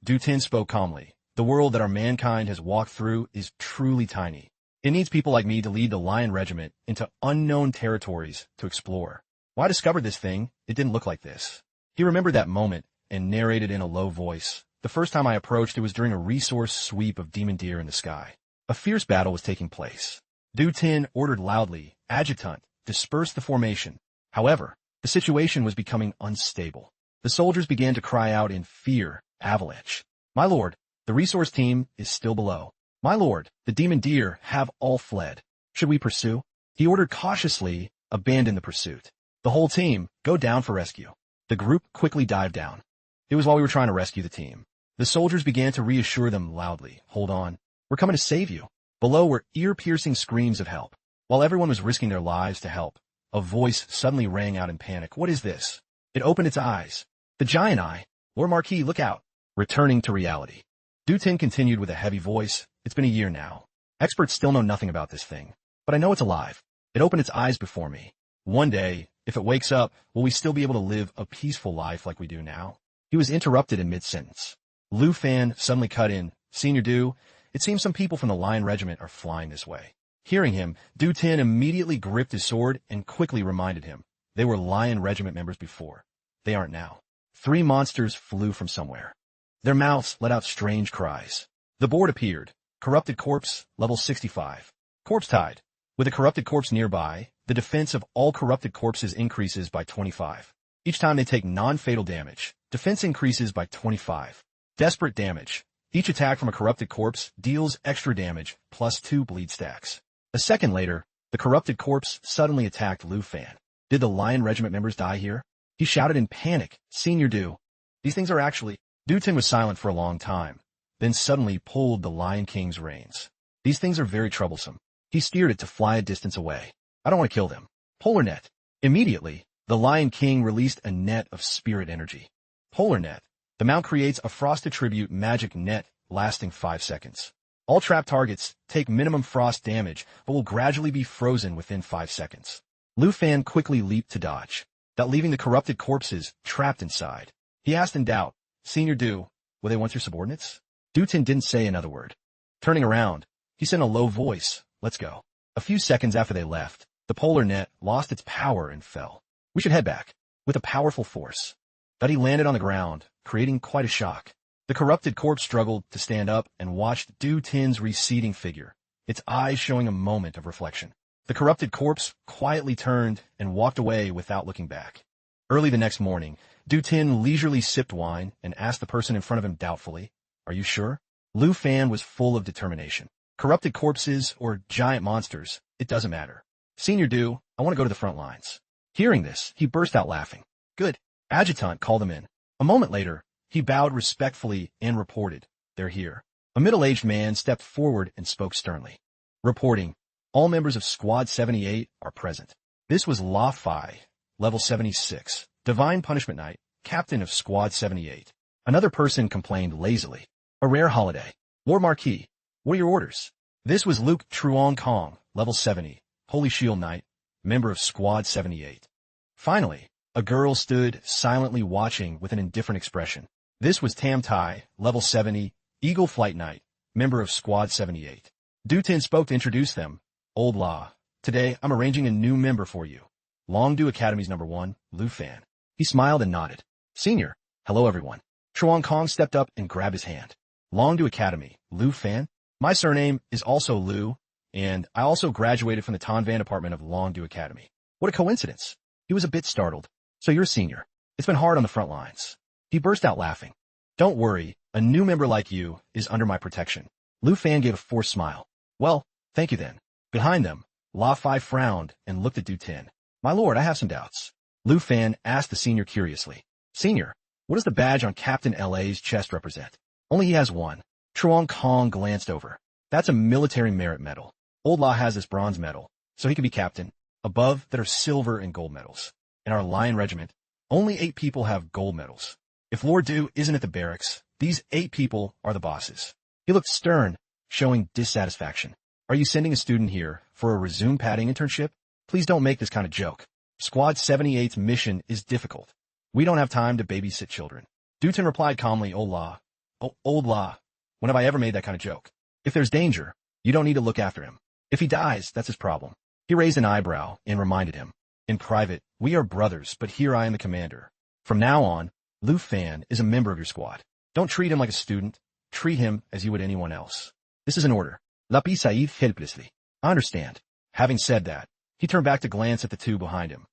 Du Tin spoke calmly. The world that our mankind has walked through is truly tiny. It needs people like me to lead the Lion Regiment into unknown territories to explore. When I discovered this thing, it didn't look like this." He remembered that moment and narrated in a low voice. "The first time I approached, it was during a resource sweep of demon deer in the sky. A fierce battle was taking place. Du Tin ordered loudly, 'Adjutant, disperse the formation.' However, the situation was becoming unstable. The soldiers began to cry out in fear, 'Avalanche.' 'My lord, the resource team is still below.' 'My lord, the demon deer have all fled. Should we pursue?' He ordered cautiously, 'Abandon the pursuit. The whole team, go down for rescue.' The group quickly dived down. It was while we were trying to rescue the team. The soldiers began to reassure them loudly, 'Hold on. We're coming to save you.' Below were ear-piercing screams of help. While everyone was risking their lives to help, a voice suddenly rang out in panic. What is this? It opened its eyes. The giant eye. Lord Marquis, look out. Returning to reality. Du Tin continued with a heavy voice. It's been a year now. Experts still know nothing about this thing, but I know it's alive. It opened its eyes before me. One day, if it wakes up, will we still be able to live a peaceful life like we do now? He was interrupted in mid-sentence. Lu Fan suddenly cut in. Senior Du, it seems some people from the Lion Regiment are flying this way. Hearing him, Du Tin immediately gripped his sword and quickly reminded him. They were Lion Regiment members before. They aren't now. 3 monsters flew from somewhere. Their mouths let out strange cries. The board appeared. Corrupted corpse, level 65. Corpse tied. With a corrupted corpse nearby, the defense of all corrupted corpses increases by 25. Each time they take non-fatal damage, defense increases by 25. Desperate damage. Each attack from a corrupted corpse deals extra damage, plus 2 bleed stacks. A second later, the corrupted corpse suddenly attacked Lu Fan. Did the Lion Regiment members die here? He shouted in panic. Senior Du. These things are actually... Du Tin was silent for a long time, then suddenly pulled the Lion King's reins. These things are very troublesome. He steered it to fly a distance away. I don't want to kill them. Polar net. Immediately, the Lion King released a net of spirit energy. Polar net. The mount creates a frost attribute magic net lasting 5 seconds. All trap targets take minimum frost damage, but will gradually be frozen within 5 seconds. Lu Fan quickly leaped to dodge, that leaving the corrupted corpses trapped inside. He asked in doubt, Senior Du, were they once your subordinates? Du Tin didn't say another word. Turning around, he said in a low voice, let's go. A few seconds after they left, the polar net lost its power and fell. We should head back, with a powerful force. That he landed on the ground, creating quite a shock. The corrupted corpse struggled to stand up and watched Du Tin's receding figure, its eyes showing a moment of reflection. The corrupted corpse quietly turned and walked away without looking back. Early the next morning, Du Tin leisurely sipped wine and asked the person in front of him doubtfully, are you sure? Lu Fan was full of determination. Corrupted corpses or giant monsters, it doesn't matter. Senior Du, I want to go to the front lines. Hearing this, he burst out laughing. Good. Adjutant called him in. A moment later, he bowed respectfully and reported, they're here. A middle-aged man stepped forward and spoke sternly. Reporting, all members of Squad 78 are present. This was La Fai, level 76, Divine Punishment Knight, captain of Squad 78. Another person complained lazily. A rare holiday. Lord Marquis, what are your orders? This was Luke Truong Kong, level 70, Holy Shield Knight, member of Squad 78. Finally, a girl stood silently watching with an indifferent expression. This was Tam Tai, level 70, Eagle Flight Knight, member of Squad 78. Du Tin spoke to introduce them. Old La, today I'm arranging a new member for you. Longdu Academy's number 1, Lu Fan. He smiled and nodded. Senior, hello everyone. Truong Kong stepped up and grabbed his hand. Longdu Academy, Lu Fan. My surname is also Lu, and I also graduated from the Tanvan department of Longdu Academy. What a coincidence. He was a bit startled. So you're a senior. It's been hard on the front lines. He burst out laughing. Don't worry, a new member like you is under my protection. Lu Fan gave a forced smile. Well, thank you then. Behind them, La Fai frowned and looked at Du Tin. My lord, I have some doubts. Lu Fan asked the senior curiously. Senior, what does the badge on Captain LA's chest represent? Only he has one. Truong Kong glanced over. That's a military merit medal. Old La has this bronze medal, so he can be captain. Above, that are silver and gold medals. In our Lion Regiment, only 8 people have gold medals. If Lord Du isn't at the barracks, these 8 people are the bosses. He looked stern, showing dissatisfaction. Are you sending a student here for a resume padding internship? Please don't make this kind of joke. Squad 78's mission is difficult. We don't have time to babysit children. Du Tin replied calmly, Old La. Oh, Old La, when have I ever made that kind of joke? If there's danger, you don't need to look after him. If he dies, that's his problem. He raised an eyebrow and reminded him. In private, we are brothers, but here I am the commander. From now on, Lu Fan is a member of your squad. Don't treat him like a student. Treat him as you would anyone else. This is an order. Lapi Said helplessly. I understand. Having said that, he turned back to glance at the 2 behind him.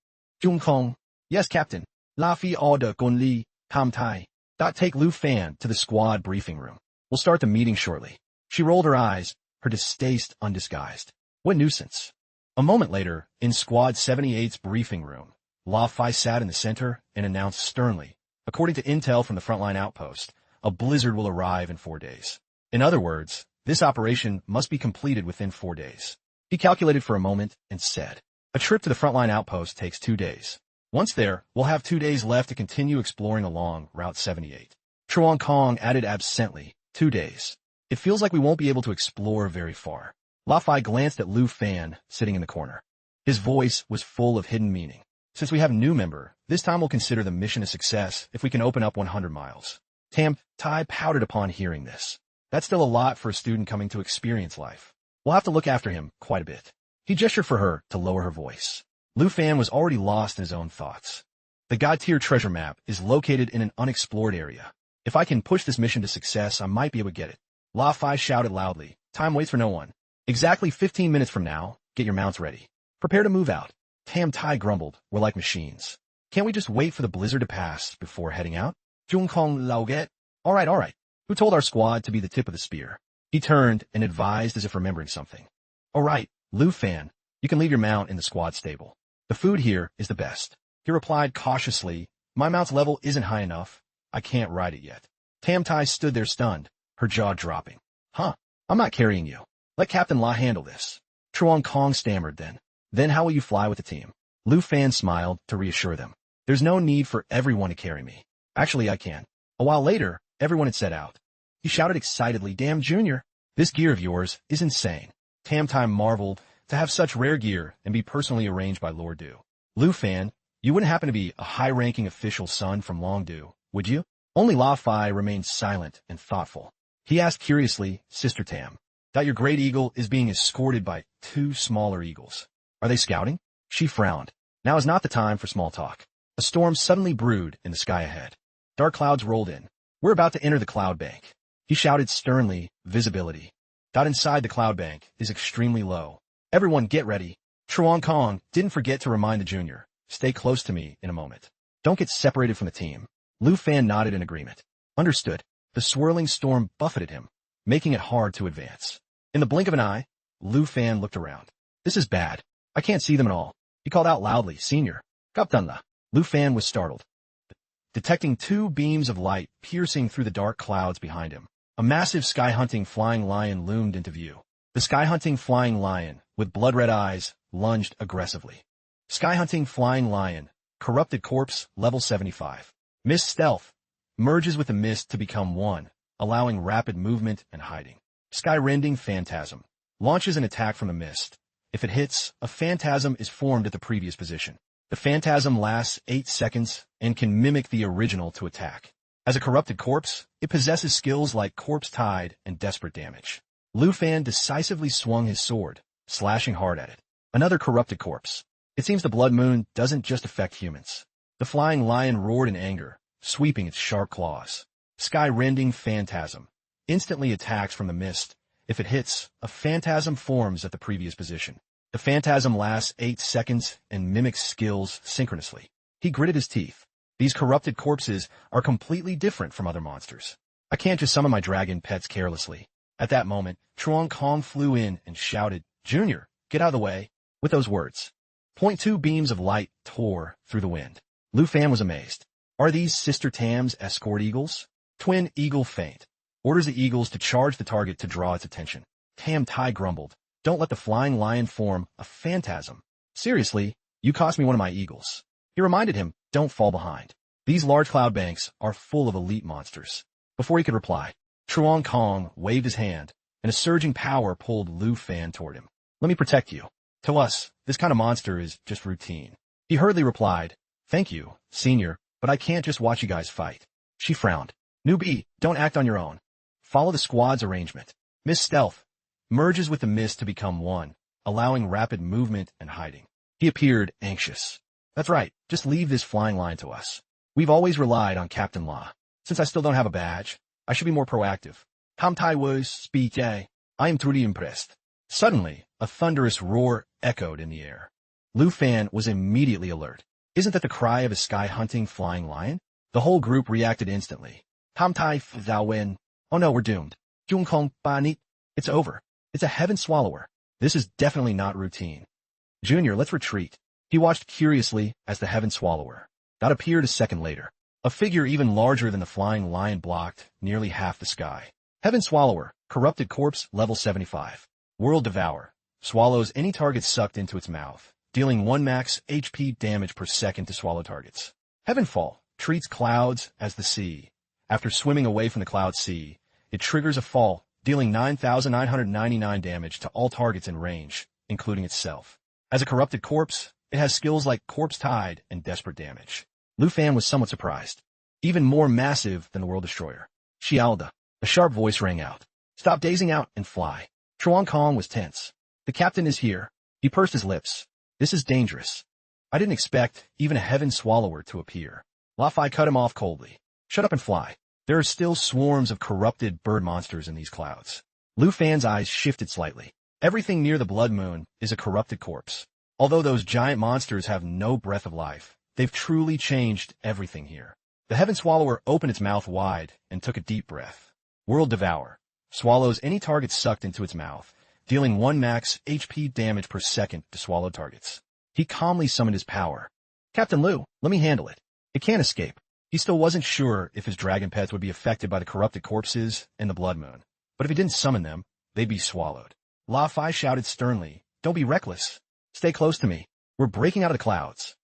Jung Kong. Yes, Captain. Lafi order Gun Li, Tam Tai. Take Lu Fan to the squad briefing room. We'll start the meeting shortly. She rolled her eyes, her distaste undisguised. What nuisance. A moment later, in Squad 78's briefing room, La Fai sat in the center and announced sternly, according to intel from the frontline outpost, a blizzard will arrive in 4 days. In other words, this operation must be completed within 4 days. He calculated for a moment and said, a trip to the frontline outpost takes 2 days. Once there, we'll have 2 days left to continue exploring along Route 78. Chuan Kong added absently, 2 days. It feels like we won't be able to explore very far. La Fai glanced at Lu Fan, sitting in the corner. His voice was full of hidden meaning. Since we have a new member, this time we'll consider the mission a success if we can open up 100 miles. Tam Tai pouted upon hearing this. That's still a lot for a student coming to experience life. We'll have to look after him quite a bit. He gestured for her to lower her voice. Lu Fan was already lost in his own thoughts. The God-tier treasure map is located in an unexplored area. If I can push this mission to success, I might be able to get it. La Fai shouted loudly. Time waits for no one. Exactly 15 minutes from now, get your mounts ready. Prepare to move out. Tam Tai grumbled. We're like machines. Can't we just wait for the blizzard to pass before heading out? Jung Kong Laoget. All right. Who told our squad to be the tip of the spear? He turned and advised as if remembering something. All right, Lu Fan, you can leave your mount in the squad stable. The food here is the best. He replied cautiously, my mount's level isn't high enough. I can't ride it yet. Tam Tai stood there stunned, her jaw dropping. Huh, I'm not carrying you. Let Captain La handle this. Chuan Kong stammered then. Then how will you fly with the team? Lu Fan smiled to reassure them. There's no need for everyone to carry me. Actually, I can. A while later, everyone had set out. He shouted excitedly, damn Junior, this gear of yours is insane. Tam Tai marveled to have such rare gear and be personally arranged by Lord Du. Lu Fan, you wouldn't happen to be a high-ranking official son from Long Du, would you? Only La Fai remained silent and thoughtful. He asked curiously, Sister Tam, that your great eagle is being escorted by 2 smaller eagles. Are they scouting? She frowned. Now is not the time for small talk. A storm suddenly brewed in the sky ahead. Dark clouds rolled in. We're about to enter the cloud bank. He shouted sternly, visibility. Inside the cloud bank is extremely low. Everyone get ready. Chuan Kong didn't forget to remind the junior. Stay close to me in a moment. Don't get separated from the team. Lu Fan nodded in agreement. Understood. The swirling storm buffeted him, making it hard to advance. In the blink of an eye, Lu Fan looked around. This is bad. I can't see them at all. He called out loudly, Senior. Kaptanla. Lu Fan was startled, detecting 2 beams of light piercing through the dark clouds behind him. A massive sky-hunting flying lion loomed into view. The sky-hunting flying lion, with blood-red eyes, lunged aggressively. Sky-hunting flying lion, corrupted corpse, level 75. Mist stealth, merges with the mist to become one, allowing rapid movement and hiding. Sky-rending phantasm, launches an attack from the mist. If it hits, a phantasm is formed at the previous position. The phantasm lasts 8 seconds and can mimic the original to attack. As a corrupted corpse, it possesses skills like Corpse Tide and Desperate Damage. Lu Fan decisively swung his sword, slashing hard at it. Another corrupted corpse. It seems the Blood Moon doesn't just affect humans. The flying lion roared in anger, sweeping its sharp claws. Sky-rending phantasm instantly attacks from the mist. If it hits, a phantasm forms at the previous position. The phantasm lasts 8 seconds and mimics skills synchronously. He gritted his teeth. These corrupted corpses are completely different from other monsters. I can't just summon my dragon pets carelessly. At that moment, Chuan Kong flew in and shouted, Junior, get out of the way. With those words, 0.2 beams of light tore through the wind. Lu Fan was amazed. Are these Sister Tam's escort eagles? Twin eagle feint. Orders the eagles to charge the target to draw its attention. Tam Tai grumbled. Don't let the flying lion form a phantasm. Seriously, you cost me one of my eagles. He reminded him, don't fall behind. These large cloud banks are full of elite monsters. Before he could reply, Chuan Kong waved his hand, and a surging power pulled Lu Fan toward him. Let me protect you. To us, this kind of monster is just routine. He hurriedly replied, thank you, Senior, but I can't just watch you guys fight. She frowned. Newbie, don't act on your own. Follow the squad's arrangement. Mist stealth merges with the mist to become one, allowing rapid movement and hiding. He appeared anxious. That's right, just leave this flying line to us. We've always relied on Captain La. Since I still don't have a badge, I should be more proactive. Tam Tai was speak. I am truly impressed. Suddenly, a thunderous roar echoed in the air. Lu Fan was immediately alert. Isn't that the cry of a sky-hunting flying lion? The whole group reacted instantly. Tam Tai thou win. Oh no, we're doomed. Jung Kong Ba. It's over. It's a heaven swallower. This is definitely not routine. Junior, let's retreat. He watched curiously as the heaven swallower that appeared a second later. A figure even larger than the flying lion blocked nearly half the sky. Heaven swallower, corrupted corpse, level 75. World devourer, swallows any target sucked into its mouth, dealing 1 max HP damage per second to swallow targets. Heavenfall treats clouds as the sea. After swimming away from the cloud sea, it triggers a fall, dealing 9,999 damage to all targets in range, including itself. As a corrupted corpse, it has skills like Corpse Tide and Desperate Damage. Lu Fan was somewhat surprised. Even more massive than the World Destroyer. Xiaoda. A sharp voice rang out. Stop dazing out and fly. Chuan Kong was tense. The captain is here. He pursed his lips. This is dangerous. I didn't expect even a Heaven Swallower to appear. La Fai cut him off coldly. Shut up and fly. There are still swarms of corrupted bird monsters in these clouds. Lu Fan's eyes shifted slightly. Everything near the Blood Moon is a corrupted corpse. Although those giant monsters have no breath of life, they've truly changed everything here. The Heaven Swallower opened its mouth wide and took a deep breath. World Devour. Swallows any target sucked into its mouth, dealing 1 max HP damage per second to swallowed targets. He calmly summoned his power. Captain Lu, let me handle it. It can't escape. He still wasn't sure if his dragon pets would be affected by the corrupted corpses and the Blood Moon, but if he didn't summon them, they'd be swallowed. La Fai shouted sternly, don't be reckless. Stay close to me. We're breaking out of the clouds.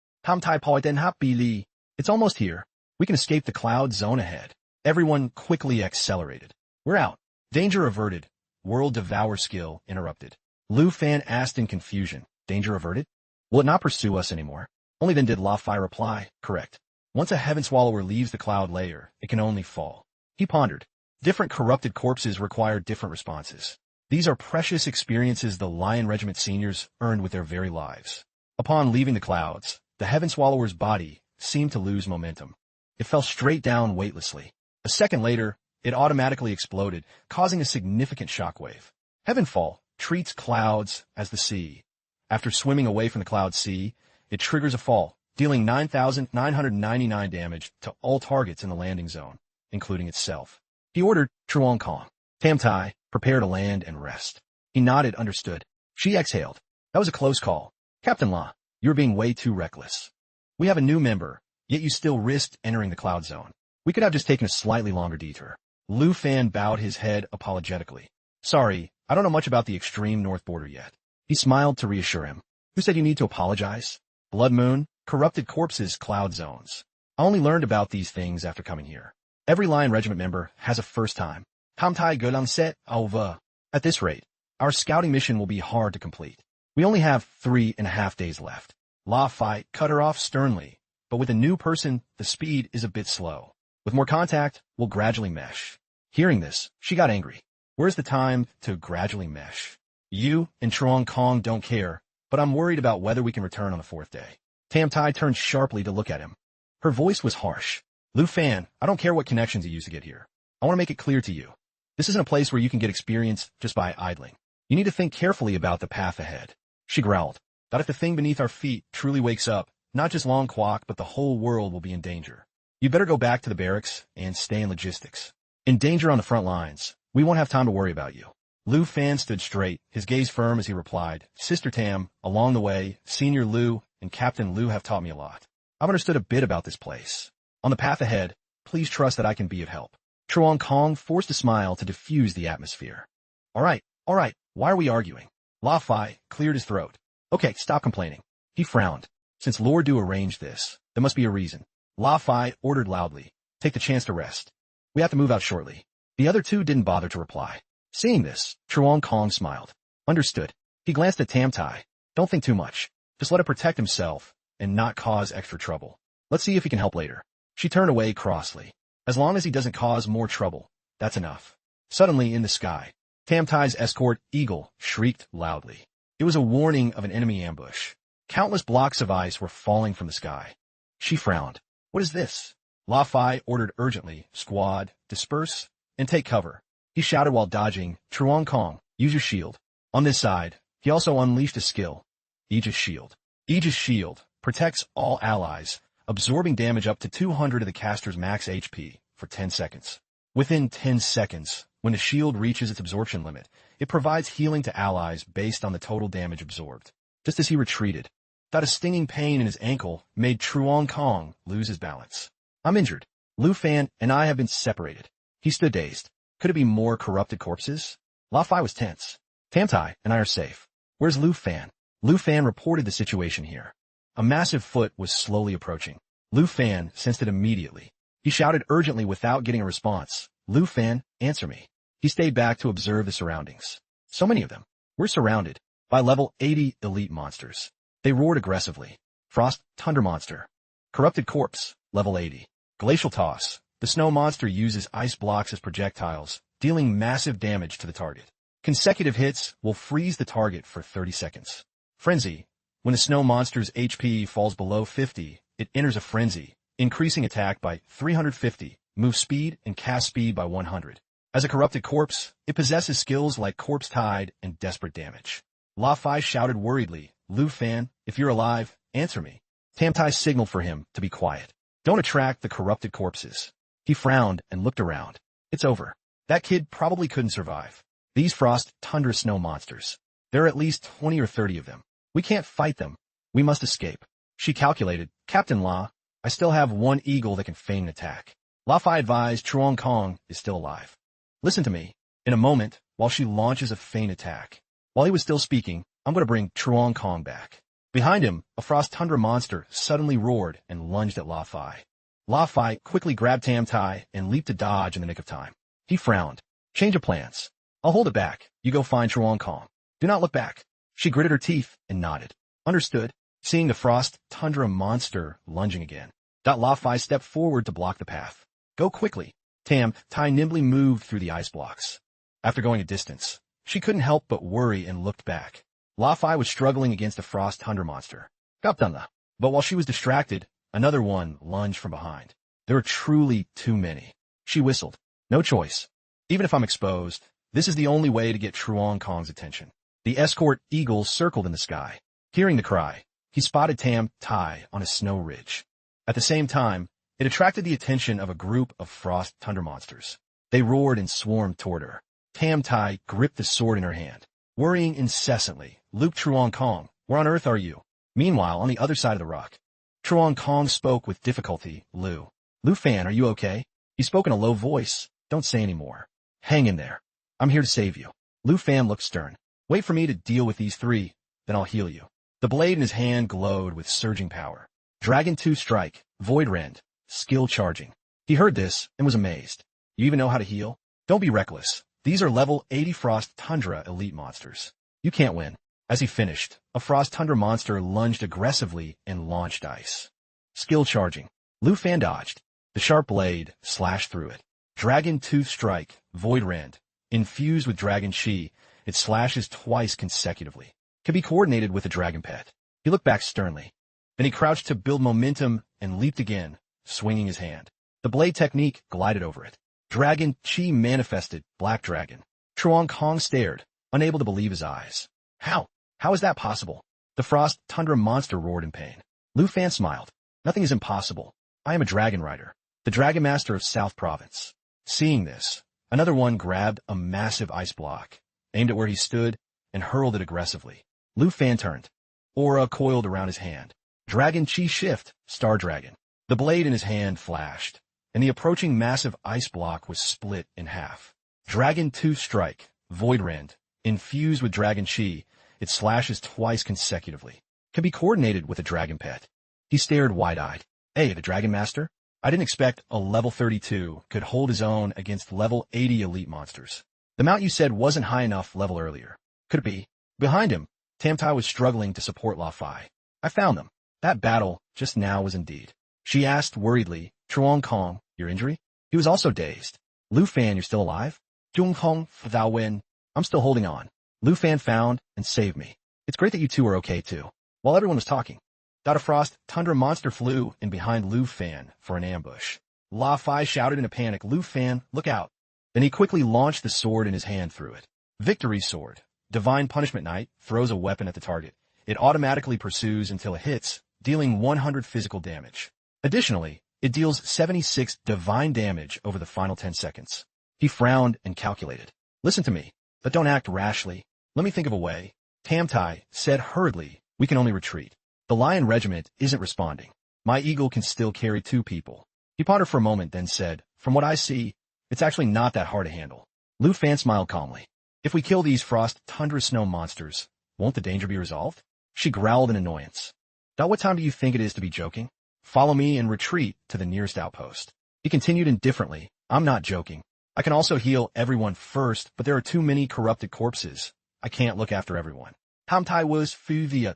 It's almost here. We can escape the cloud zone ahead. Everyone quickly accelerated. We're out. Danger averted. World Devour skill interrupted. Lu Fan asked in confusion. Danger averted? Will it not pursue us anymore? Only then did La Fai reply, correct. Once a Heaven Swallower leaves the cloud layer, it can only fall. He pondered. Different corrupted corpses require different responses. These are precious experiences the Lion Regiment seniors earned with their very lives. Upon leaving the clouds, the Heaven Swallower's body seemed to lose momentum. It fell straight down weightlessly. A second later, it automatically exploded, causing a significant shockwave. Heavenfall treats clouds as the sea. After swimming away from the cloud sea, it triggers a fall, dealing 9,999 damage to all targets in the landing zone, including itself. He ordered Chuan Kong, Tam Tai, prepare to land and rest. He nodded, understood. She exhaled. That was a close call. Captain La, you're being way too reckless. We have a new member, yet you still risked entering the cloud zone. We could have just taken a slightly longer detour. Lu Fan bowed his head apologetically. Sorry, I don't know much about the extreme north border yet. He smiled to reassure him. Who said you need to apologize? Blood Moon, corrupted corpses, cloud zones. I only learned about these things after coming here. Every Lion Regiment member has a first time. At this rate, our scouting mission will be hard to complete. We only have 3.5 days left. La Fai cut her off sternly, but with a new person, the speed is a bit slow. With more contact, we'll gradually mesh. Hearing this, she got angry. Where's the time to gradually mesh? You and Chuan Kong don't care, but I'm worried about whether we can return on the 4th day. Tam Tai turned sharply to look at him. Her voice was harsh. Lu Fan, I don't care what connections you use to get here. I want to make it clear to you. This isn't a place where you can get experience just by idling. You need to think carefully about the path ahead. She growled. That if the thing beneath our feet truly wakes up, not just Long Kwok, but the whole world will be in danger. You better go back to the barracks and stay in logistics. In danger on the front lines. We won't have time to worry about you. Lu Fan stood straight, his gaze firm as he replied, Sister Tam, along the way, Senior Lu and Captain Lu have taught me a lot. I've understood a bit about this place. On the path ahead, please trust that I can be of help. Chuan Kong forced a smile to diffuse the atmosphere. All right, why are we arguing? La Fai cleared his throat. Okay, stop complaining. He frowned. Since Lord Du arranged this, there must be a reason. La Fai ordered loudly. Take the chance to rest. We have to move out shortly. The other two didn't bother to reply. Seeing this, Chuan Kong smiled. Understood. He glanced at Tam Tai. Don't think too much. Just let it protect himself and not cause extra trouble. Let's see if he can help later. She turned away crossly. As long as he doesn't cause more trouble, that's enough. Suddenly, in the sky, Tam Tai's escort, Eagle, shrieked loudly. It was a warning of an enemy ambush. Countless blocks of ice were falling from the sky. She frowned. What is this? La Fai ordered urgently, Squad, disperse, and take cover. He shouted while dodging, Chuan Kong, use your shield. On this side, he also unleashed a skill. Aegis Shield. Aegis Shield protects all allies, absorbing damage up to 200 of the caster's max HP for 10 seconds. Within 10 seconds, when the shield reaches its absorption limit, it provides healing to allies based on the total damage absorbed. Just as he retreated, that a stinging pain in his ankle made Chuan Kong lose his balance. I'm injured. Lu Fan and I have been separated. He stood dazed. Could it be more corrupted corpses? La Fai was tense. Tam Tai and I are safe. Where's Lu Fan? Lu Fan reported the situation here. A massive foot was slowly approaching. Lu Fan sensed it immediately. He shouted urgently without getting a response. Lu Fan, answer me. He stayed back to observe the surroundings. So many of them. We're surrounded by level 80 elite monsters. They roared aggressively. Frost, Tundra Monster. Corrupted Corpse, level 80. Glacial Toss. The snow monster uses ice blocks as projectiles, dealing massive damage to the target. Consecutive hits will freeze the target for 30 seconds. Frenzy. When a snow monster's HP falls below 50, it enters a frenzy, increasing attack by 350, move speed, and cast speed by 100. As a corrupted corpse, it possesses skills like Corpse Tide and Desperate Damage. La Fai shouted worriedly, Lu Fan, if you're alive, answer me. Tamtai signaled for him to be quiet. Don't attract the corrupted corpses. He frowned and looked around. It's over. That kid probably couldn't survive. These frost tundra snow monsters. There are at least 20 or 30 of them. We can't fight them. We must escape. She calculated, Captain La, I still have one eagle that can feign an attack. La Fai advised Truong Kong is still alive. Listen to me. In a moment, while she launches a feign attack. While he was still speaking, I'm going to bring Truong Kong back. Behind him, a frost tundra monster suddenly roared and lunged at La Fai. La Fai quickly grabbed Tam Tai and leaped to dodge in the nick of time. He frowned. Change of plans. I'll hold it back. You go find Truong Kong. Do not look back. She gritted her teeth and nodded. Understood. Seeing the frost tundra monster lunging again. La Fai stepped forward to block the path. Go quickly. Tam Tai nimbly moved through the ice blocks. After going a distance, she couldn't help but worry and looked back. La Fai was struggling against a frost tundra monster. Kaptanla. But while she was distracted, another one lunged from behind. There are truly too many. She whistled. No choice. Even if I'm exposed, this is the only way to get Truong Kong's attention. The escort eagle circled in the sky. Hearing the cry, he spotted Tam Tai on a snow ridge. At the same time, it attracted the attention of a group of frost tundra monsters. They roared and swarmed toward her. Tam Tai gripped the sword in her hand. Worrying incessantly, Luke Truong Kong, where on earth are you? Meanwhile, on the other side of the rock, Truong Kong spoke with difficulty, Lu Fan, are you okay? He spoke in a low voice. Don't say any more. Hang in there. I'm here to save you. Lu Fan looked stern. Wait for me to deal with these three, then I'll heal you. The blade in his hand glowed with surging power. Dragon 2 Strike, Void Rend, Skill Charging. He heard this and was amazed. You even know how to heal? Don't be reckless. These are level 80 Frost Tundra elite monsters. You can't win. As he finished, a Frost Tundra monster lunged aggressively and launched ice. Skill Charging. Lu Fan dodged. The sharp blade slashed through it. Dragon 2 Strike, Void Rend. Infused with Dragon Chi, it slashes twice consecutively. Can be coordinated with a dragon pet. He looked back sternly. Then he crouched to build momentum and leaped again, swinging his hand. The blade technique glided over it. Dragon Chi manifested, Black Dragon. Truong Kong stared, unable to believe his eyes. How? How is that possible? The frost tundra monster roared in pain. Lu Fan smiled. Nothing is impossible. I am a dragon rider, the dragon master of South Province. Seeing this, another one grabbed a massive ice block, aimed at where he stood, and hurled it aggressively. Lu Fan turned. Aura coiled around his hand. Dragon Chi Shift, Star Dragon. The blade in his hand flashed, and the approaching massive ice block was split in half. Dragon 2 Strike, Void Rend. Infused with Dragon Chi, it slashes twice consecutively. Can be coordinated with a dragon pet. He stared wide-eyed. Hey, the Dragon Master? I didn't expect a level 32 could hold his own against level 80 elite monsters. The mount you said wasn't high enough level earlier. Could it be? Behind him, Tam Tai was struggling to support La Fai. I found them. That battle just now was indeed. She asked worriedly, Truong Kong, your injury? He was also dazed. Lu Fan, you're still alive? Truong Kong, thou win. I'm still holding on. Lu Fan found and saved me. It's great that you two are okay too. While everyone was talking, a frost tundra monster flew in behind Lu Fan for an ambush. La Fai shouted in a panic, Lu Fan, look out. Then he quickly launched the sword in his hand through it. Victory Sword. Divine Punishment Knight throws a weapon at the target. It automatically pursues until it hits, dealing 100 physical damage. Additionally, it deals 76 divine damage over the final 10 seconds. He frowned and calculated. Listen to me, but don't act rashly. Let me think of a way. Tam Tai said hurriedly, we can only retreat. The Lion Regiment isn't responding. My eagle can still carry 2 people. He pondered for a moment, then said, from what I see, it's actually not that hard to handle. Lu Fan smiled calmly. If we kill these frost tundra snow monsters, Won't the danger be resolved? She growled in annoyance. What time do you think it is to be joking? Follow me and retreat to the nearest outpost. He continued indifferently. I'm not joking. I can also heal everyone first, but there are too many corrupted corpses. I can't look after everyone. Hamtai was Fuvia.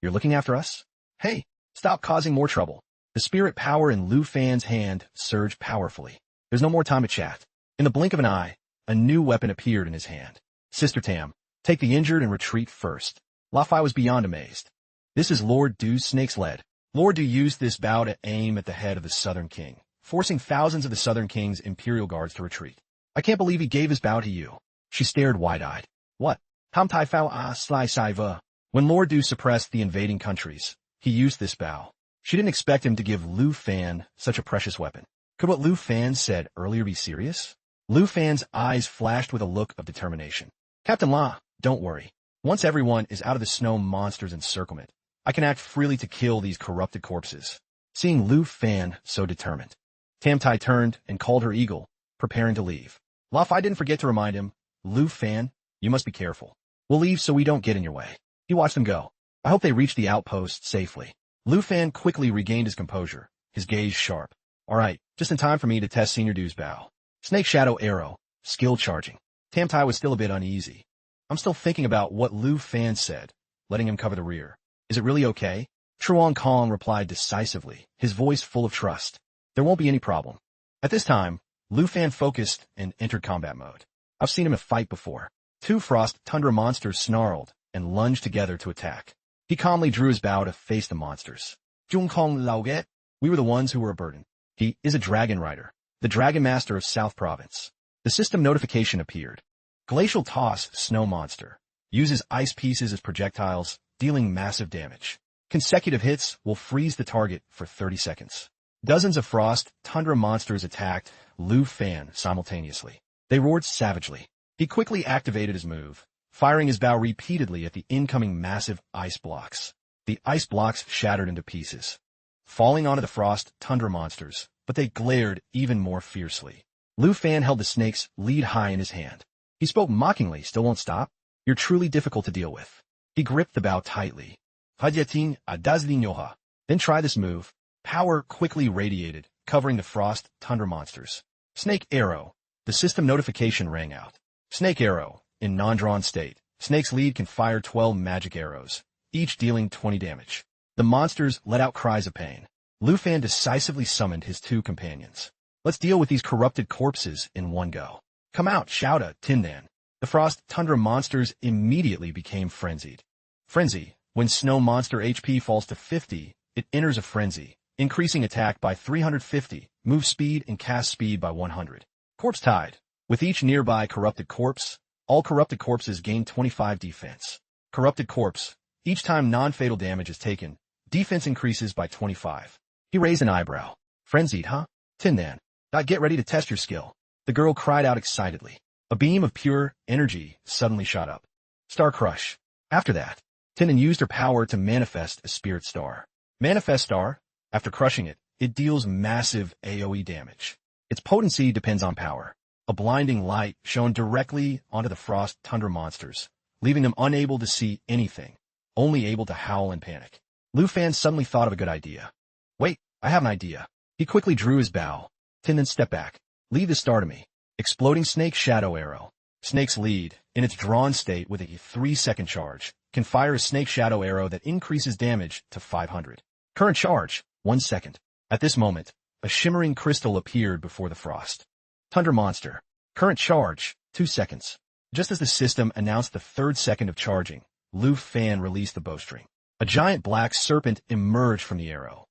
You're looking after us? Hey, stop causing more trouble. The spirit power in Lu Fan's hand surged powerfully. There's no more time to chat. In the blink of an eye, a new weapon appeared in his hand. Sister Tam, take the injured and retreat first. Lafai was beyond amazed. This is Lord Du's snake's lead. Lord Du used this bow to aim at the head of the Southern King, forcing thousands of the Southern King's Imperial Guards to retreat. I can't believe he gave his bow to you. She stared wide-eyed. What? Hamtai Fao Sly Saiva. When Lord Du suppressed the invading countries, he used this bow. She didn't expect him to give Lu Fan such a precious weapon. Could what Lu Fan said earlier be serious? Lu Fan's eyes flashed with a look of determination. Captain La, don't worry. Once everyone is out of the snow monster's encirclement, I can act freely to kill these corrupted corpses. Seeing Lu Fan so determined, Tamtai turned and called her eagle, preparing to leave. La Fai didn't forget to remind him, Lu Fan, you must be careful. We'll leave so we don't get in your way. He watched them go. I hope they reach the outpost safely. Lu Fan quickly regained his composure, his gaze sharp. All right, just in time for me to test Senior Du's bow. Snake Shadow Arrow, skill charging. Tamtai was still a bit uneasy. I'm still thinking about what Lu Fan said, letting him cover the rear. Is it really okay? Truong Kong replied decisively, his voice full of trust. There won't be any problem. At this time, Lu Fan focused and entered combat mode. I've seen him in a fight before. Two frost tundra monsters snarled and lunged together to attack. He calmly drew his bow to face the monsters. Jung Kong Laoget, we were the ones who were a burden. He is a dragon rider, the dragon master of South Province. The system notification appeared. Glacial Toss Snow Monster uses ice pieces as projectiles, dealing massive damage. Consecutive hits will freeze the target for 30 seconds. Dozens of frost tundra monsters attacked Lu Fan simultaneously. They roared savagely. He quickly activated his move, firing his bow repeatedly at the incoming massive ice blocks. The ice blocks shattered into pieces, falling onto the frost tundra monsters, but they glared even more fiercely. Lu Fan held the snake's lead high in his hand. He spoke mockingly, still won't stop? You're truly difficult to deal with. He gripped the bow tightly. Hadyatin Adazlinyoha. Then try this move. Power quickly radiated, covering the frost tundra monsters. Snake Arrow. The system notification rang out. Snake Arrow. In non-drawn state, Snake's lead can fire 12 magic arrows, each dealing 20 damage. The monsters let out cries of pain. Lu Fan decisively summoned his two companions. Let's deal with these corrupted corpses in one go. Come out, shouta, Tindan. The frost tundra monsters immediately became frenzied. Frenzy. When snow monster HP falls to 50, it enters a frenzy, increasing attack by 350, move speed and cast speed by 100. Corpse Tide. With each nearby corrupted corpse, all corrupted corpses gain 25 defense. Corrupted corpse. Each time non-fatal damage is taken, defense increases by 25. He raised an eyebrow. Frenzied, huh? Tindan. Get ready to test your skill. The girl cried out excitedly. A beam of pure energy suddenly shot up. Star Crush. After that, Tindan used her power to manifest a spirit star. Manifest Star. After crushing it, it deals massive AoE damage. Its potency depends on power. A blinding light shone directly onto the frost tundra monsters, leaving them unable to see anything, only able to howl in panic. Lu Fan suddenly thought of a good idea. Wait, I have an idea. He quickly drew his bow. Tindan stepped back. Leave the star to me. Exploding Snake Shadow Arrow. Snake's lead, in its drawn state with a 3-second charge, can fire a Snake Shadow Arrow that increases damage to 500. Current charge, 1 second. At this moment, a shimmering crystal appeared before the frost tundra monster. Current charge, 2 seconds. Just as the system announced the 3rd second of charging, Lu Fan released the bowstring. A giant black serpent emerged from the arrow,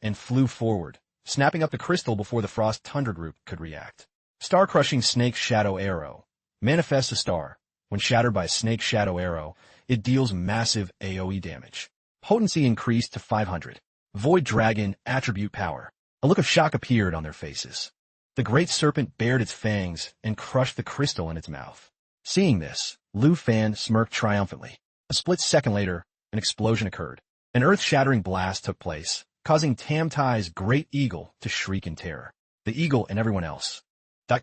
and flew forward, snapping up the crystal before the frost tundra group could react. Star-crushing Snake Shadow Arrow. Manifests a star. When shattered by a Snake Shadow Arrow, it deals massive AoE damage. Potency increased to 500. Void Dragon attribute power. A look of shock appeared on their faces. The great serpent bared its fangs and crushed the crystal in its mouth. Seeing this, Lu Fan smirked triumphantly. A split second later, an explosion occurred. An earth-shattering blast took place, causing Tamtai's great eagle to shriek in terror. The eagle and everyone else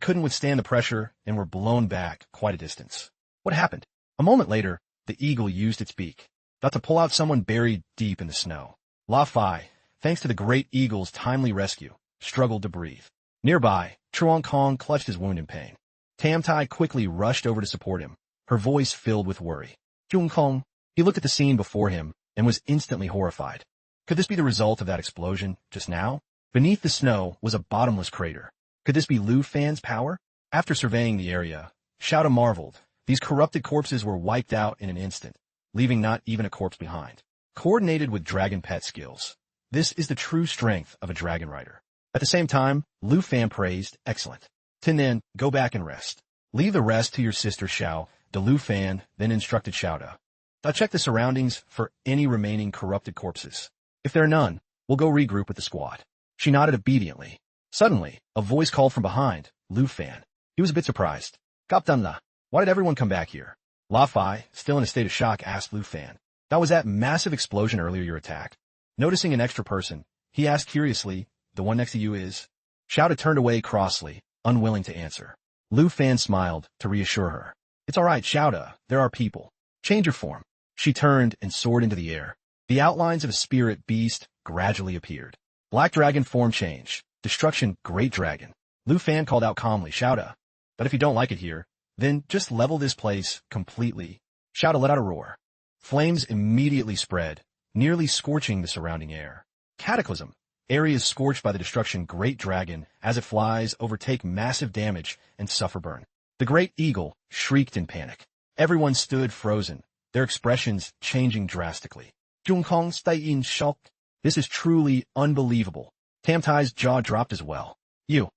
couldn't withstand the pressure and were blown back quite a distance. What happened? A moment later, the eagle used its beak, thought to pull out someone buried deep in the snow. La Fai, thanks to the great eagle's timely rescue, struggled to breathe. Nearby, Chuan Kong clutched his wound in pain. Tam Tai quickly rushed over to support him, her voice filled with worry. Chuan Kong, he looked at the scene before him and was instantly horrified. Could this be the result of that explosion just now? Beneath the snow was a bottomless crater. Could this be Lu Fan's power? After surveying the area, Xiaoda marveled. These corrupted corpses were wiped out in an instant, leaving not even a corpse behind. Coordinated with dragon pet skills. This is the true strength of a dragon rider. At the same time, Lu Fan praised, excellent. Tien, go back and rest. Leave the rest to your sister Xiao. De Lu Fan then instructed Xiaoda. Now check the surroundings for any remaining corrupted corpses. If there are none, we'll go regroup with the squad. She nodded obediently. Suddenly, a voice called from behind, Lu Fan. He was a bit surprised. Captain La, why did everyone come back here? La Fai, still in a state of shock, asked Lu Fan. That was that massive explosion earlier you attacked. Noticing an extra person, he asked curiously, the one next to you is? Xiaoda turned away crossly, unwilling to answer. Lu Fan smiled to reassure her. It's all right, Xiaoda, there are people. Change your form. She turned and soared into the air. The outlines of a spirit beast gradually appeared. Black dragon form change. Destruction, great dragon. Lu Fan called out calmly, Xiaoda. But if you don't like it here, then just level this place completely. Xiaoda let out a roar. Flames immediately spread, nearly scorching the surrounding air. Cataclysm. Areas scorched by the destruction great dragon as it flies overtake massive damage and suffer burn. The great eagle shrieked in panic. Everyone stood frozen, their expressions changing drastically. Zhong Kong stay in shock. This is truly unbelievable. Tam Tai's jaw dropped as well. You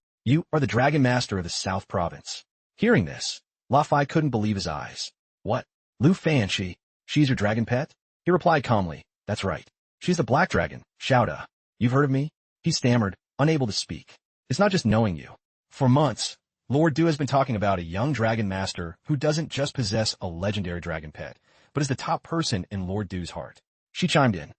are the dragon master of the South Province. Hearing this, La Fai couldn't believe his eyes. What? Lu Fan, she's your dragon pet? He replied calmly, that's right. She's the black dragon, Xiaoda. You've heard of me? He stammered, unable to speak. It's not just knowing you. For months, Lord Du has been talking about a young dragon master who doesn't just possess a legendary dragon pet, but is the top person in Lord Du's heart. She chimed in.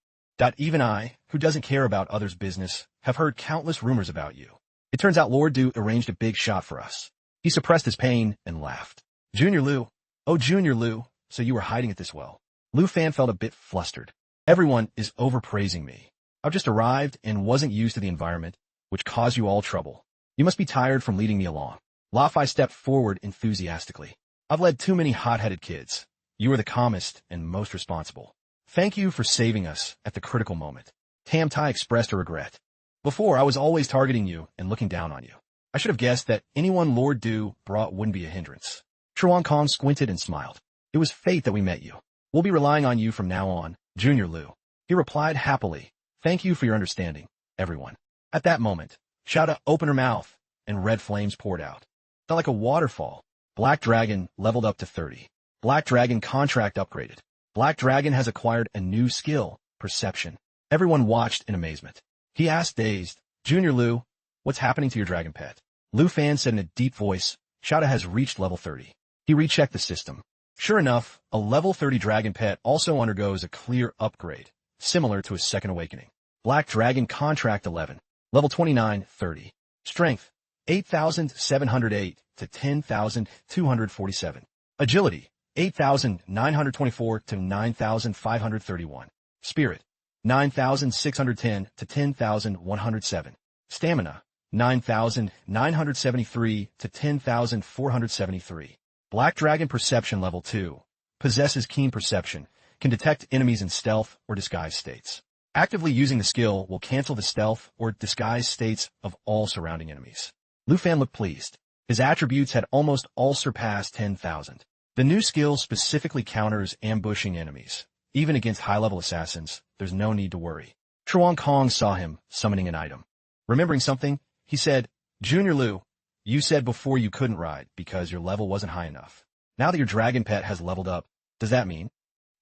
Even I, who doesn't care about others' business, have heard countless rumors about you. It turns out Lord Du arranged a big shot for us. He suppressed his pain and laughed. Junior Lu. Oh, Junior Lu, so you were hiding it this well. Lu Fan felt a bit flustered. Everyone is overpraising me. I've just arrived and wasn't used to the environment, which caused you all trouble. You must be tired from leading me along. La Fai stepped forward enthusiastically. I've led too many hot-headed kids. You are the calmest and most responsible. Thank you for saving us at the critical moment. Tam Tai expressed her regret. Before, I was always targeting you and looking down on you. I should have guessed that anyone Lord Du brought wouldn't be a hindrance. Chuan Kong squinted and smiled. It was fate that we met you. We'll be relying on you from now on, Junior Lu. He replied happily. Thank you for your understanding, everyone. At that moment, Xiaoda opened her mouth, and red flames poured out. Felt like a waterfall. Black Dragon leveled up to 30. Black Dragon contract upgraded. Black Dragon has acquired a new skill, Perception. Everyone watched in amazement. He asked dazed, Junior Lu, what's happening to your dragon pet? Lu Fan said in a deep voice, Xiaoda has reached level 30. He rechecked the system. Sure enough, a level 30 dragon pet also undergoes a clear upgrade, similar to a second awakening. Black Dragon Contract 11. Level 29, 30. Strength, 8,708 to 10,247. Agility, 8,924 to 9,531. Spirit, 9,610 to 10,107. Stamina, 9,973 to 10,473. Black Dragon Perception Level 2. Possesses keen perception, can detect enemies in stealth or disguise states. Actively using the skill will cancel the stealth or disguise states of all surrounding enemies. Lu Fan looked pleased. His attributes had almost all surpassed 10,000. The new skill specifically counters ambushing enemies. Even against high-level assassins, there's no need to worry. Chuan Kong saw him summoning an item. Remembering something, he said, Junior Lu, you said before you couldn't ride because your level wasn't high enough. Now that your dragon pet has leveled up, does that mean?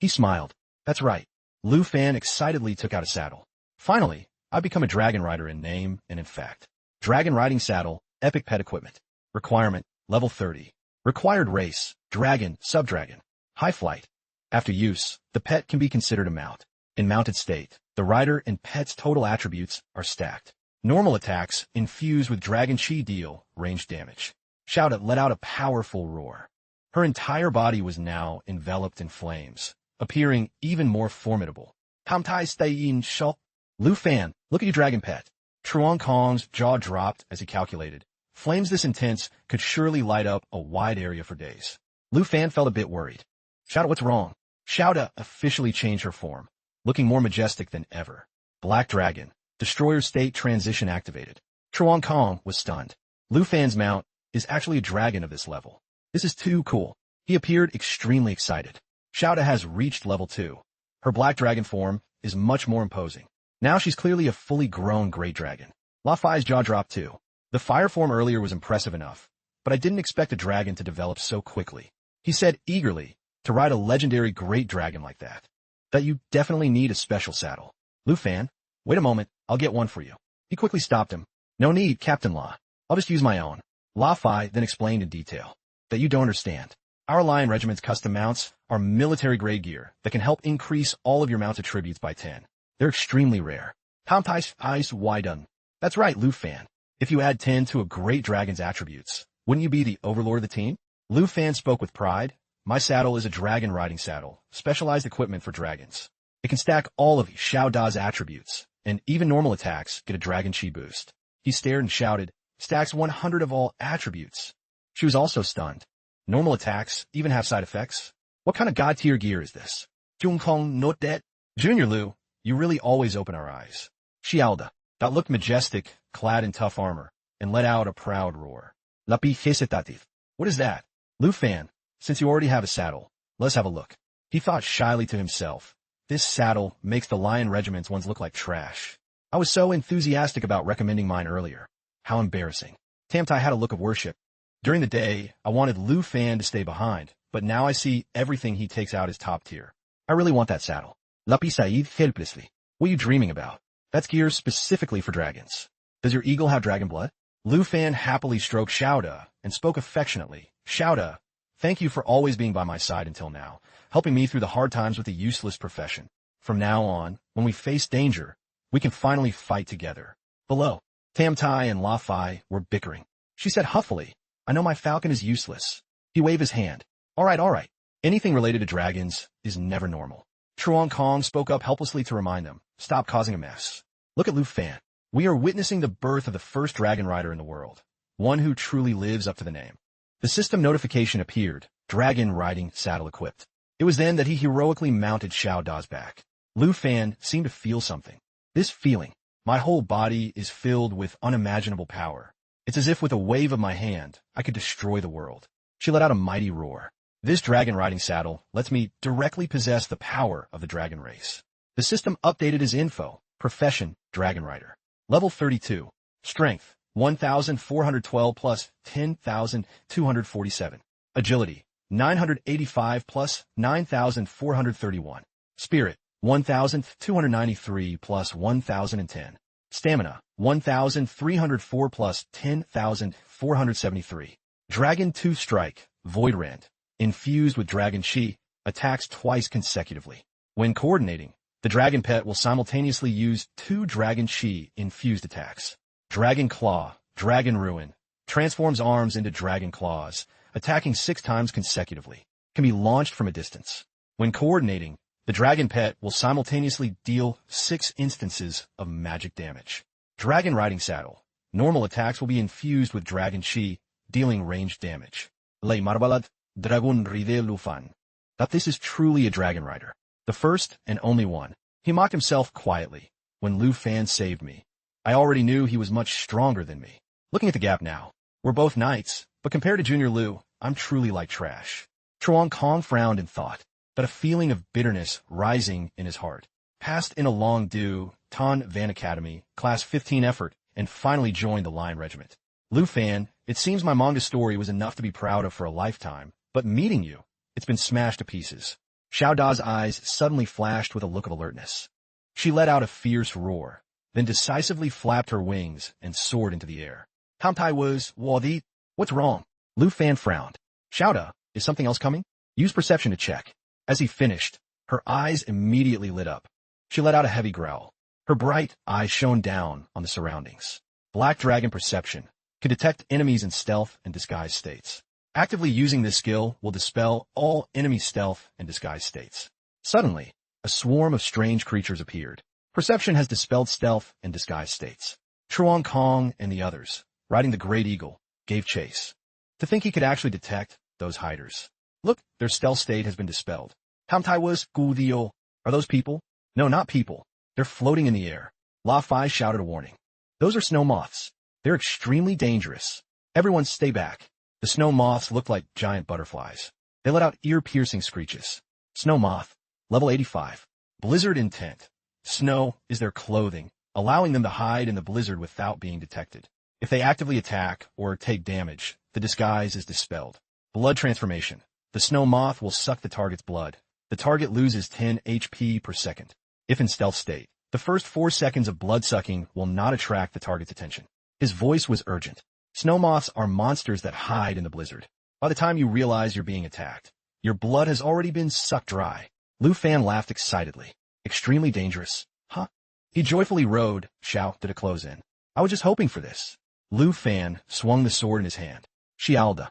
He smiled. That's right. Lu Fan excitedly took out a saddle. Finally, I've become a dragon rider in name and in fact. Dragon riding saddle, epic pet equipment. Requirement, level 30. Required race, dragon, subdragon. High flight. After use, the pet can be considered a mount. In mounted state, the rider and pet's total attributes are stacked. Normal attacks infused with dragon chi deal range damage. Xiaoda let out a powerful roar. Her entire body was now enveloped in flames, appearing even more formidable. Hamtai stay in shock. Lu Fan, look at your dragon pet. Truong Kong's jaw dropped as he calculated. Flames this intense could surely light up a wide area for days. Lu Fan felt a bit worried. Xiaoda, what's wrong? Xiaoda officially changed her form, looking more majestic than ever. Black Dragon, Destroyer State Transition activated. Truong Kong was stunned. Lu Fan's mount is actually a dragon of this level. This is too cool. He appeared extremely excited. Xiaoda has reached level 2. Her black dragon form is much more imposing. Now she's clearly a fully grown great dragon. La Fai's jaw dropped too. The fire form earlier was impressive enough, but I didn't expect a dragon to develop so quickly. He said eagerly, to ride a legendary great dragon like that you definitely need a special saddle. Lu Fan, wait a moment, I'll get one for you. He quickly stopped him. No need, Captain La. I'll just use my own. La Fai then explained in detail that you don't understand. Our Lion Regiment's custom mounts are military-grade gear that can help increase all of your mount's attributes by 10. They're extremely rare. Hamtai's eyes widen. That's right, Lu Fan. If you add 10 to a great dragon's attributes, wouldn't you be the overlord of the team? Lu Fan spoke with pride. My saddle is a dragon riding saddle, specialized equipment for dragons. It can stack all of Xiao Da's attributes, and even normal attacks get a dragon chi boost. He stared and shouted, stacks 100 of all attributes. She was also stunned. Normal attacks even have side effects? What kind of god-tier gear is this? Jung Kong not that. Junior Lu, you really always open our eyes. Xiaoda, that looked majestic, clad in tough armor, and let out a proud roar. Lapi hesitative. What is that? Lu Fan, since you already have a saddle, let's have a look. He thought shyly to himself. This saddle makes the Lion Regiment's ones look like trash. I was so enthusiastic about recommending mine earlier. How embarrassing. Tamtai had a look of worship. During the day, I wanted Lu Fan to stay behind, but now I see everything he takes out as top tier. I really want that saddle. Lapi Said helplessly. What are you dreaming about? That's gear specifically for dragons. Does your eagle have dragon blood? Lu Fan happily stroked Xiaoda and spoke affectionately. Xiaoda, thank you for always being by my side until now, helping me through the hard times with a useless profession. From now on, when we face danger, we can finally fight together. Below, Tam Tai and La Fai were bickering. She said huffily, I know my falcon is useless. He waved his hand. All right. Anything related to dragons is never normal. Truong Kong spoke up helplessly to remind them, stop causing a mess. Look at Lu Fan. We are witnessing the birth of the first dragon rider in the world, one who truly lives up to the name. The system notification appeared, dragon riding saddle equipped. It was then that he heroically mounted Xiao Da's back. Lu Fan seemed to feel something. This feeling, my whole body is filled with unimaginable power. It's as if with a wave of my hand, I could destroy the world. She let out a mighty roar. This dragon riding saddle lets me directly possess the power of the dragon race. The system updated his info. Profession, dragon rider. Level 32. Strength, 1,412 plus 10,247. Agility, 985 plus 9,431. Spirit, 1,293 plus 1,010. Stamina, 1,304 plus 10,473. Dragon 2 Strike, Void Rend. Infused with Dragon Chi, attacks twice consecutively. When coordinating, the dragon pet will simultaneously use 2 Dragon Chi infused attacks. Dragon Claw, Dragon Ruin, transforms arms into dragon claws, attacking 6 times consecutively. Can be launched from a distance. When coordinating, the dragon pet will simultaneously deal 6 instances of magic damage. Dragon Riding Saddle. Normal attacks will be infused with Dragon Chi, dealing ranged damage. Lei Marbalad, Dragon Ride Lufan. That this is truly a dragon rider. The first and only one. He mocked himself quietly. When Lu Fan saved me, I already knew he was much stronger than me. Looking at the gap now, we're both knights, but compared to Junior Lu, I'm truly like trash. Truong Kong frowned and thought, but a feeling of bitterness rising in his heart. Passed in a long due, Tan Van Academy, Class 15 effort, and finally joined the Lion Regiment. Lu Fan, it seems my manga story was enough to be proud of for a lifetime, but meeting you, it's been smashed to pieces. Xiao Da's eyes suddenly flashed with a look of alertness. She let out a fierce roar, then decisively flapped her wings and soared into the air. Hamtai was, Wadi, what's wrong? Lu Fan frowned. Xiao Da, is something else coming? Use perception to check. As he finished, her eyes immediately lit up. She let out a heavy growl. Her bright eyes shone down on the surroundings. Black Dragon Perception could detect enemies in stealth and disguised states. Actively using this skill will dispel all enemy stealth and disguise states. Suddenly, a swarm of strange creatures appeared. Perception has dispelled stealth and disguise states. Truong Kong and the others, riding the Great Eagle, gave chase. To think he could actually detect those hiders. Look, their stealth state has been dispelled. Hamtai was Gudio. Are those people? No, not people. They're floating in the air. La Fai shouted a warning. Those are snow moths. They're extremely dangerous. Everyone stay back. The snow moths looked like giant butterflies. They let out ear-piercing screeches. Snow moth, level 85. Blizzard intent. Snow is their clothing, allowing them to hide in the blizzard without being detected. If they actively attack or take damage, the disguise is dispelled. Blood transformation. The snow moth will suck the target's blood. The target loses 10 HP per second. If in stealth state, the first 4 seconds of blood sucking will not attract the target's attention. His voice was urgent. Snow moths are monsters that hide in the blizzard. By the time you realize you're being attacked, your blood has already been sucked dry. Lu Fan laughed excitedly. Extremely dangerous, huh? He joyfully rode, Xiao, to close in. I was just hoping for this. Lu Fan swung the sword in his hand. Xiaoda.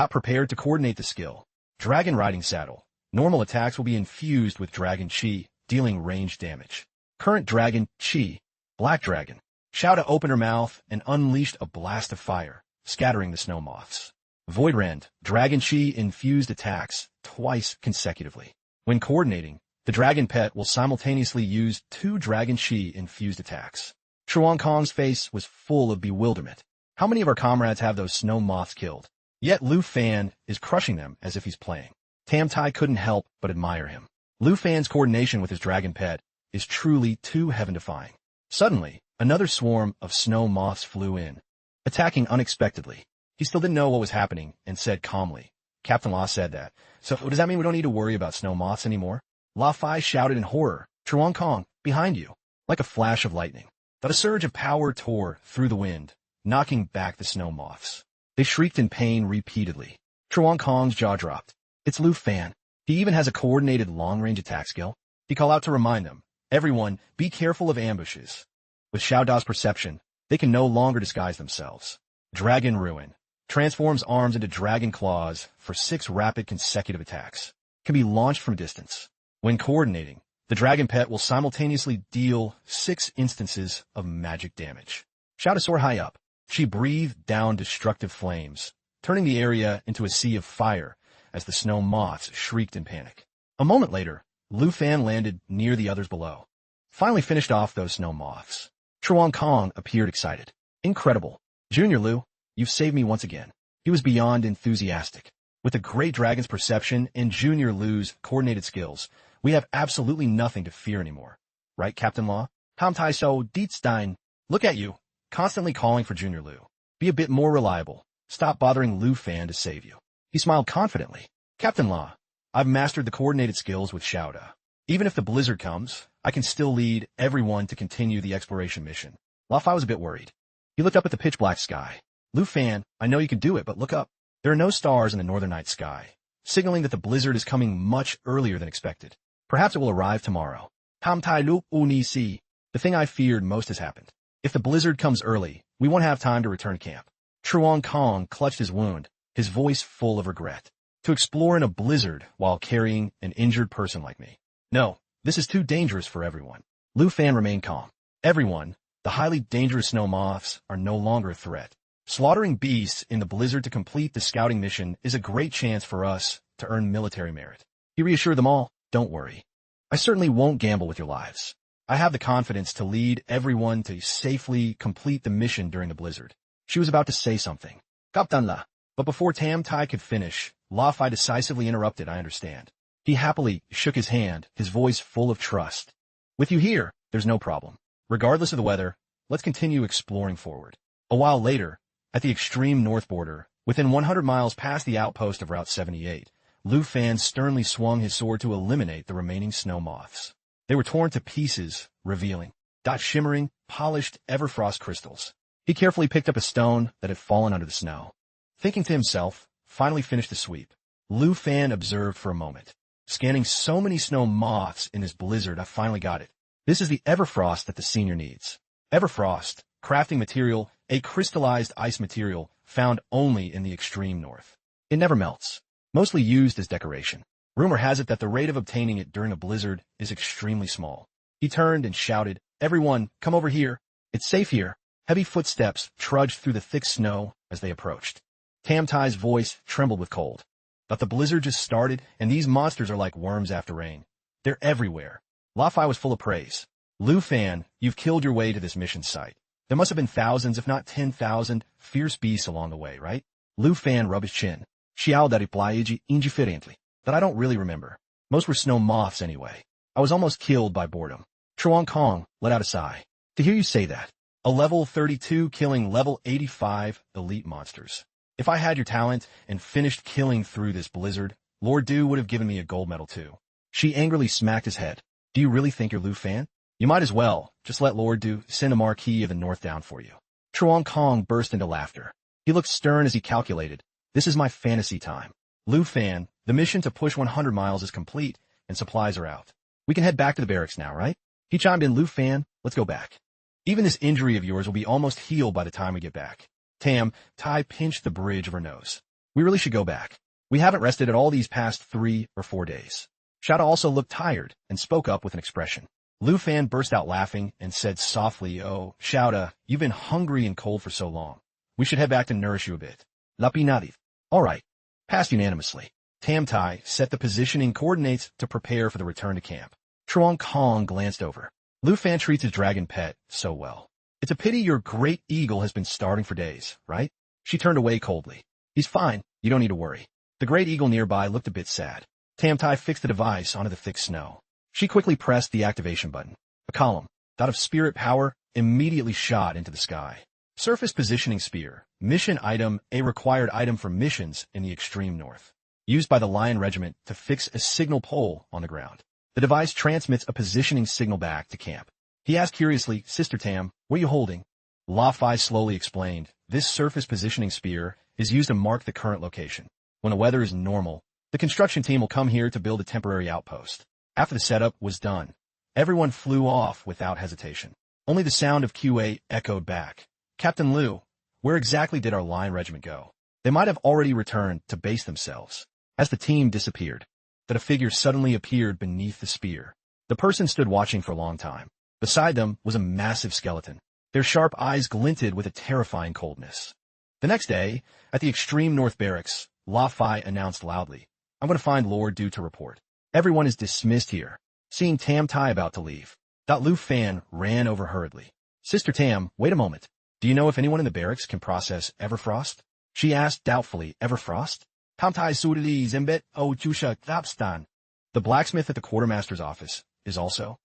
Prepared to coordinate the skill. Dragon riding saddle. Normal attacks will be infused with Dragon Chi, dealing range damage. Current Dragon Chi. Black Dragon. Xiaoda opened her mouth and unleashed a blast of fire, scattering the snow moths. Void Rend. Dragon Chi infused attacks twice consecutively. When coordinating, the dragon pet will simultaneously use 2 Dragon Chi infused attacks. Truong Kong's face was full of bewilderment. How many of our comrades have those snow moths killed? Yet Lu Fan is crushing them as if he's playing. Tam Tai couldn't help but admire him. Lu Fan's coordination with his dragon pet is truly too heaven-defying. Suddenly, another swarm of snow moths flew in, attacking unexpectedly. He still didn't know what was happening and said calmly, Captain Law said that. So does that mean we don't need to worry about snow moths anymore? La Fai shouted in horror, Truong Kong, behind you. Like a flash of lightning. But a surge of power tore through the wind, knocking back the snow moths. They shrieked in pain repeatedly. Truong Kong's jaw dropped. It's Lu Fan. He even has a coordinated long-range attack skill. He called out to remind them, everyone, be careful of ambushes. With Xiao Da's perception, they can no longer disguise themselves. Dragon Ruin. Transforms arms into dragon claws for 6 rapid consecutive attacks. Can be launched from distance. When coordinating, the dragon pet will simultaneously deal 6 instances of magic damage. Xiao Da soared high up. She breathed down destructive flames, turning the area into a sea of fire as the snow moths shrieked in panic. A moment later, Lu Fan landed near the others below. Finally finished off those snow moths. Truong Kong appeared excited. Incredible. Junior Lu, you've saved me once again. He was beyond enthusiastic. With the great dragon's perception and Junior Lu's coordinated skills, we have absolutely nothing to fear anymore. Right, Captain Law? Ham Tai So Dietstein. Look at you. Constantly calling for Junior Lu. Be a bit more reliable. Stop bothering Lu Fan to save you. He smiled confidently. Captain Law, I've mastered the coordinated skills with Xiao Da. Even if the blizzard comes, I can still lead everyone to continue the exploration mission. La Fai was a bit worried. He looked up at the pitch-black sky. Lu Fan, I know you can do it, but look up. There are no stars in the northern night sky, signaling that the blizzard is coming much earlier than expected. Perhaps it will arrive tomorrow. Ham Tai Lu Uni Si. The thing I feared most has happened. If the blizzard comes early, we won't have time to return camp. Truong Kong clutched his wound, his voice full of regret. To explore in a blizzard while carrying an injured person like me. No, this is too dangerous for everyone. Lu Fan remained calm. Everyone, the highly dangerous snow moths, are no longer a threat. Slaughtering beasts in the blizzard to complete the scouting mission is a great chance for us to earn military merit. He reassured them all, don't worry. I certainly won't gamble with your lives. I have the confidence to lead everyone to safely complete the mission during the blizzard. She was about to say something. Captain La. But before Tam Tai could finish, La Fai decisively interrupted, I understand. He happily shook his hand, his voice full of trust. With you here, there's no problem. Regardless of the weather, let's continue exploring forward. A while later, at the extreme north border, within 100 miles past the outpost of Route 78, Lu Fan sternly swung his sword to eliminate the remaining snow moths. They were torn to pieces, revealing shimmering, polished Everfrost crystals. He carefully picked up a stone that had fallen under the snow. Thinking to himself, finally finished the sweep. Lu Fan observed for a moment. Scanning so many snow moths in this blizzard, I finally got it. This is the Everfrost that the senior needs. Everfrost, crafting material, a crystallized ice material found only in the extreme north. It never melts, mostly used as decoration. Rumor has it that the rate of obtaining it during a blizzard is extremely small. He turned and shouted, "Everyone, come over here. It's safe here." Heavy footsteps trudged through the thick snow as they approached. Tamtai's voice trembled with cold. But the blizzard just started, and these monsters are like worms after rain. They're everywhere. Lafai was full of praise. "Lu Fan, you've killed your way to this mission site. There must have been thousands, if not 10,000, fierce beasts along the way, right?" Lu Fan rubbed his chin. "Xiao da replied indiferently. That I don't really remember. Most were snow moths anyway. I was almost killed by boredom." Chuan Kong let out a sigh. "To hear you say that. A level 32 killing level 85 elite monsters. If I had your talent and finished killing through this blizzard, Lord Du would have given me a gold medal too." She angrily smacked his head. "Do you really think you're Lu Fan? You might as well just let Lord Du send a Marquis of the North down for you." Chuan Kong burst into laughter. He looked stern as he calculated, "This is my fantasy time. Lu Fan, the mission to push 100 miles is complete, and supplies are out. We can head back to the barracks now, right?" He chimed in, "Lu Fan, let's go back. Even this injury of yours will be almost healed by the time we get back." Tai pinched the bridge of her nose. "We really should go back. We haven't rested at all these past 3 or 4 days." Shada also looked tired and spoke up with an expression. Lu Fan burst out laughing and said softly, "Oh, Shada, you've been hungry and cold for so long. We should head back to nourish you a bit." Lapi nodded. "All right." Passed unanimously. Tai set the positioning coordinates to prepare for the return to camp. Chuan Kong glanced over. "Lu Fan treats his dragon pet so well. It's a pity your great eagle has been starving for days, right?" She turned away coldly. "He's fine. You don't need to worry." The great eagle nearby looked a bit sad. Tai fixed the device onto the thick snow. She quickly pressed the activation button. A column, that of spirit power, immediately shot into the sky. Surface positioning spear. Mission item, a required item for missions in the extreme north. Used by the Lion Regiment to fix a signal pole on the ground. The device transmits a positioning signal back to camp. He asked curiously, "Sister Tam, what are you holding?" Lafai slowly explained, "This surface positioning spear is used to mark the current location. When the weather is normal, the construction team will come here to build a temporary outpost." After the setup was done, everyone flew off without hesitation. Only the sound of QA echoed back. "Captain Liu, where exactly did our Lion Regiment go?" They might have already returned to base themselves. As the team disappeared, that a figure suddenly appeared beneath the spear. The person stood watching for a long time. Beside them was a massive skeleton. Their sharp eyes glinted with a terrifying coldness. The next day, at the extreme north barracks, Lafai announced loudly, "I'm going to find Lord Du to report. Everyone is dismissed here." Seeing Tai about to leave, Lu Fan ran over hurriedly. "Sister Tam, wait a moment. Do you know if anyone in the barracks can process Everfrost?" She asked doubtfully. "Everfrost? Tai Sudali Zimbet O Chusha Thapstan." The blacksmith at the quartermaster's office is also.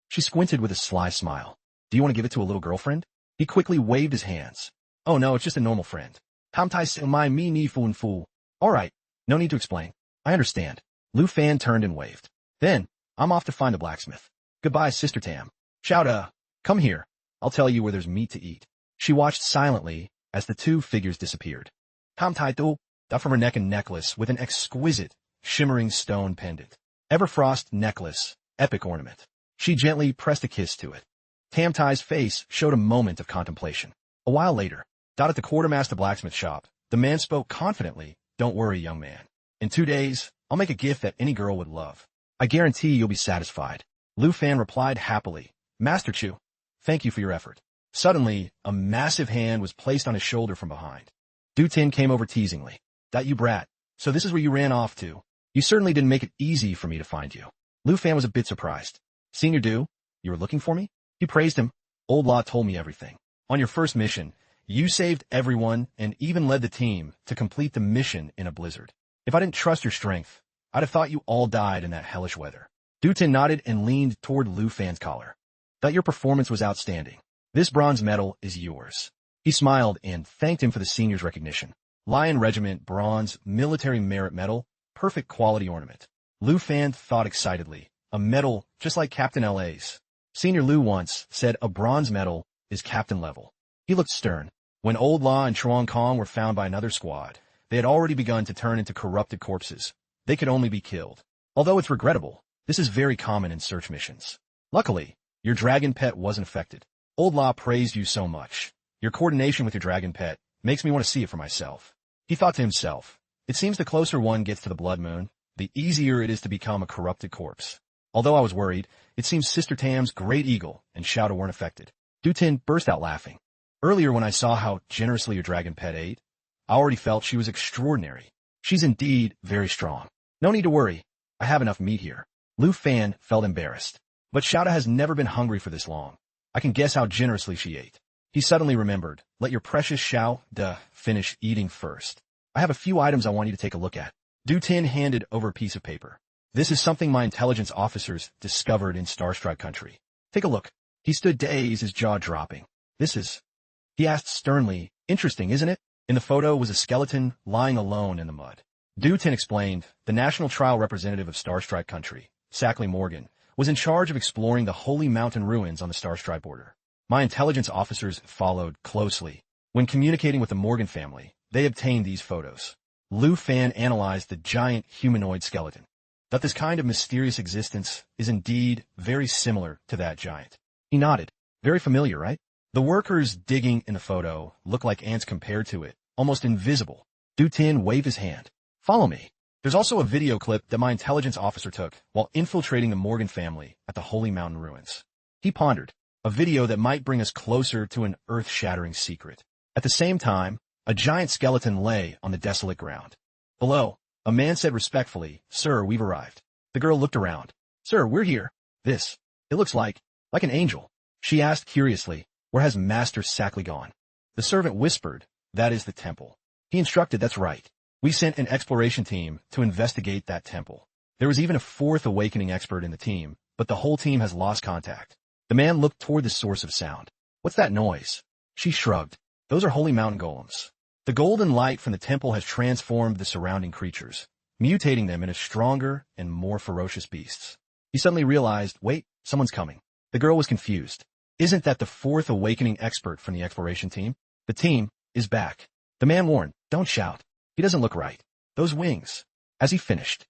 She squinted with a sly smile. "Do you want to give it to a little girlfriend?" He quickly waved his hands. "Oh no, it's just a normal friend. Tai my me ni fun fu." "All right, no need to explain. I understand." Lu Fan turned and waved. "Then, I'm off to find the blacksmith. Goodbye, Sister Tam. Shouta, come here. I'll tell you where there's meat to eat." She watched silently as the two figures disappeared. Tai Tu, that from her neck and necklace with an exquisite, shimmering stone pendant. Everfrost necklace, epic ornament. She gently pressed a kiss to it. Tai's face showed a moment of contemplation. A while later, at the quartermaster blacksmith shop, the man spoke confidently. "Don't worry, young man. In 2 days, I'll make a gift that any girl would love. I guarantee you'll be satisfied." Lu Fan replied happily, "Master Chu, thank you for your effort." Suddenly, a massive hand was placed on his shoulder from behind. Du Tin came over teasingly. "That you brat. So this is where you ran off to. You certainly didn't make it easy for me to find you." Lu Fan was a bit surprised. "Senior Du, you were looking for me?" He praised him. "Old Law told me everything. On your first mission, you saved everyone and even led the team to complete the mission in a blizzard. If I didn't trust your strength, I'd have thought you all died in that hellish weather." Du Tin nodded and leaned toward Lu Fan's collar. "That your performance was outstanding. This bronze medal is yours." He smiled and thanked him for the senior's recognition. Lion Regiment Bronze Military Merit Medal, perfect quality ornament. Lu Fan thought excitedly, a medal just like Captain LA's. Senior Lu once said a bronze medal is captain level. He looked stern. When Old Law and Chuan Kong were found by another squad, they had already begun to turn into corrupted corpses. They could only be killed. Although it's regrettable, this is very common in search missions. Luckily, your dragon pet wasn't affected. Old Law praised you so much. Your coordination with your dragon pet makes me want to see it for myself. He thought to himself, It seems the closer one gets to the blood moon, the easier it is to become a corrupted corpse. Although I was worried, it seems Sister Tam's Great Eagle and Shadow weren't affected. Tien burst out laughing. Earlier when I saw how generously your dragon pet ate, I already felt she was extraordinary. She's indeed very strong. No need to worry. I have enough meat here. Lu Fan felt embarrassed. But Shadow has never been hungry for this long. I can guess how generously she ate. He suddenly remembered. Let your precious Xiao De finish eating first. I have a few items I want you to take a look at. Tien handed over a piece of paper. This is something my intelligence officers discovered in Starstrike Country. Take a look. He stood dazed, his jaw dropping. This is... He asked sternly, interesting, isn't it? In the photo was a skeleton lying alone in the mud. Tien explained, the national trial representative of Starstrike Country, Sackley Morgan, was in charge of exploring the holy mountain ruins on the Starstrike border. My intelligence officers followed closely. When communicating with the Morgan family, they obtained these photos. Lu Fan analyzed the giant humanoid skeleton. That this kind of mysterious existence is indeed very similar to that giant. He nodded. Very familiar, right? The workers digging in the photo look like ants compared to it, almost invisible. Tien waved his hand. Follow me. There's also a video clip that my intelligence officer took while infiltrating the Morgan family at the Holy Mountain ruins. He pondered. A video that might bring us closer to an earth-shattering secret. At the same time, a giant skeleton lay on the desolate ground. Below, a man said respectfully, Sir, we've arrived. The girl looked around. Sir, we're here. It looks like an angel. She asked curiously, where has Master Sackley gone? The servant whispered, that is the temple. He instructed, that's right. We sent an exploration team to investigate that temple. There was even a fourth awakening expert in the team, but the whole team has lost contact. The man looked toward the source of sound. What's that noise? She shrugged. Those are holy mountain golems. The golden light from the temple has transformed the surrounding creatures, mutating them into stronger and more ferocious beasts. He suddenly realized, wait, someone's coming. The girl was confused. Isn't that the fourth awakening expert from the exploration team? The team is back. The man warned, don't shout. He doesn't look right. Those wings. As he finished,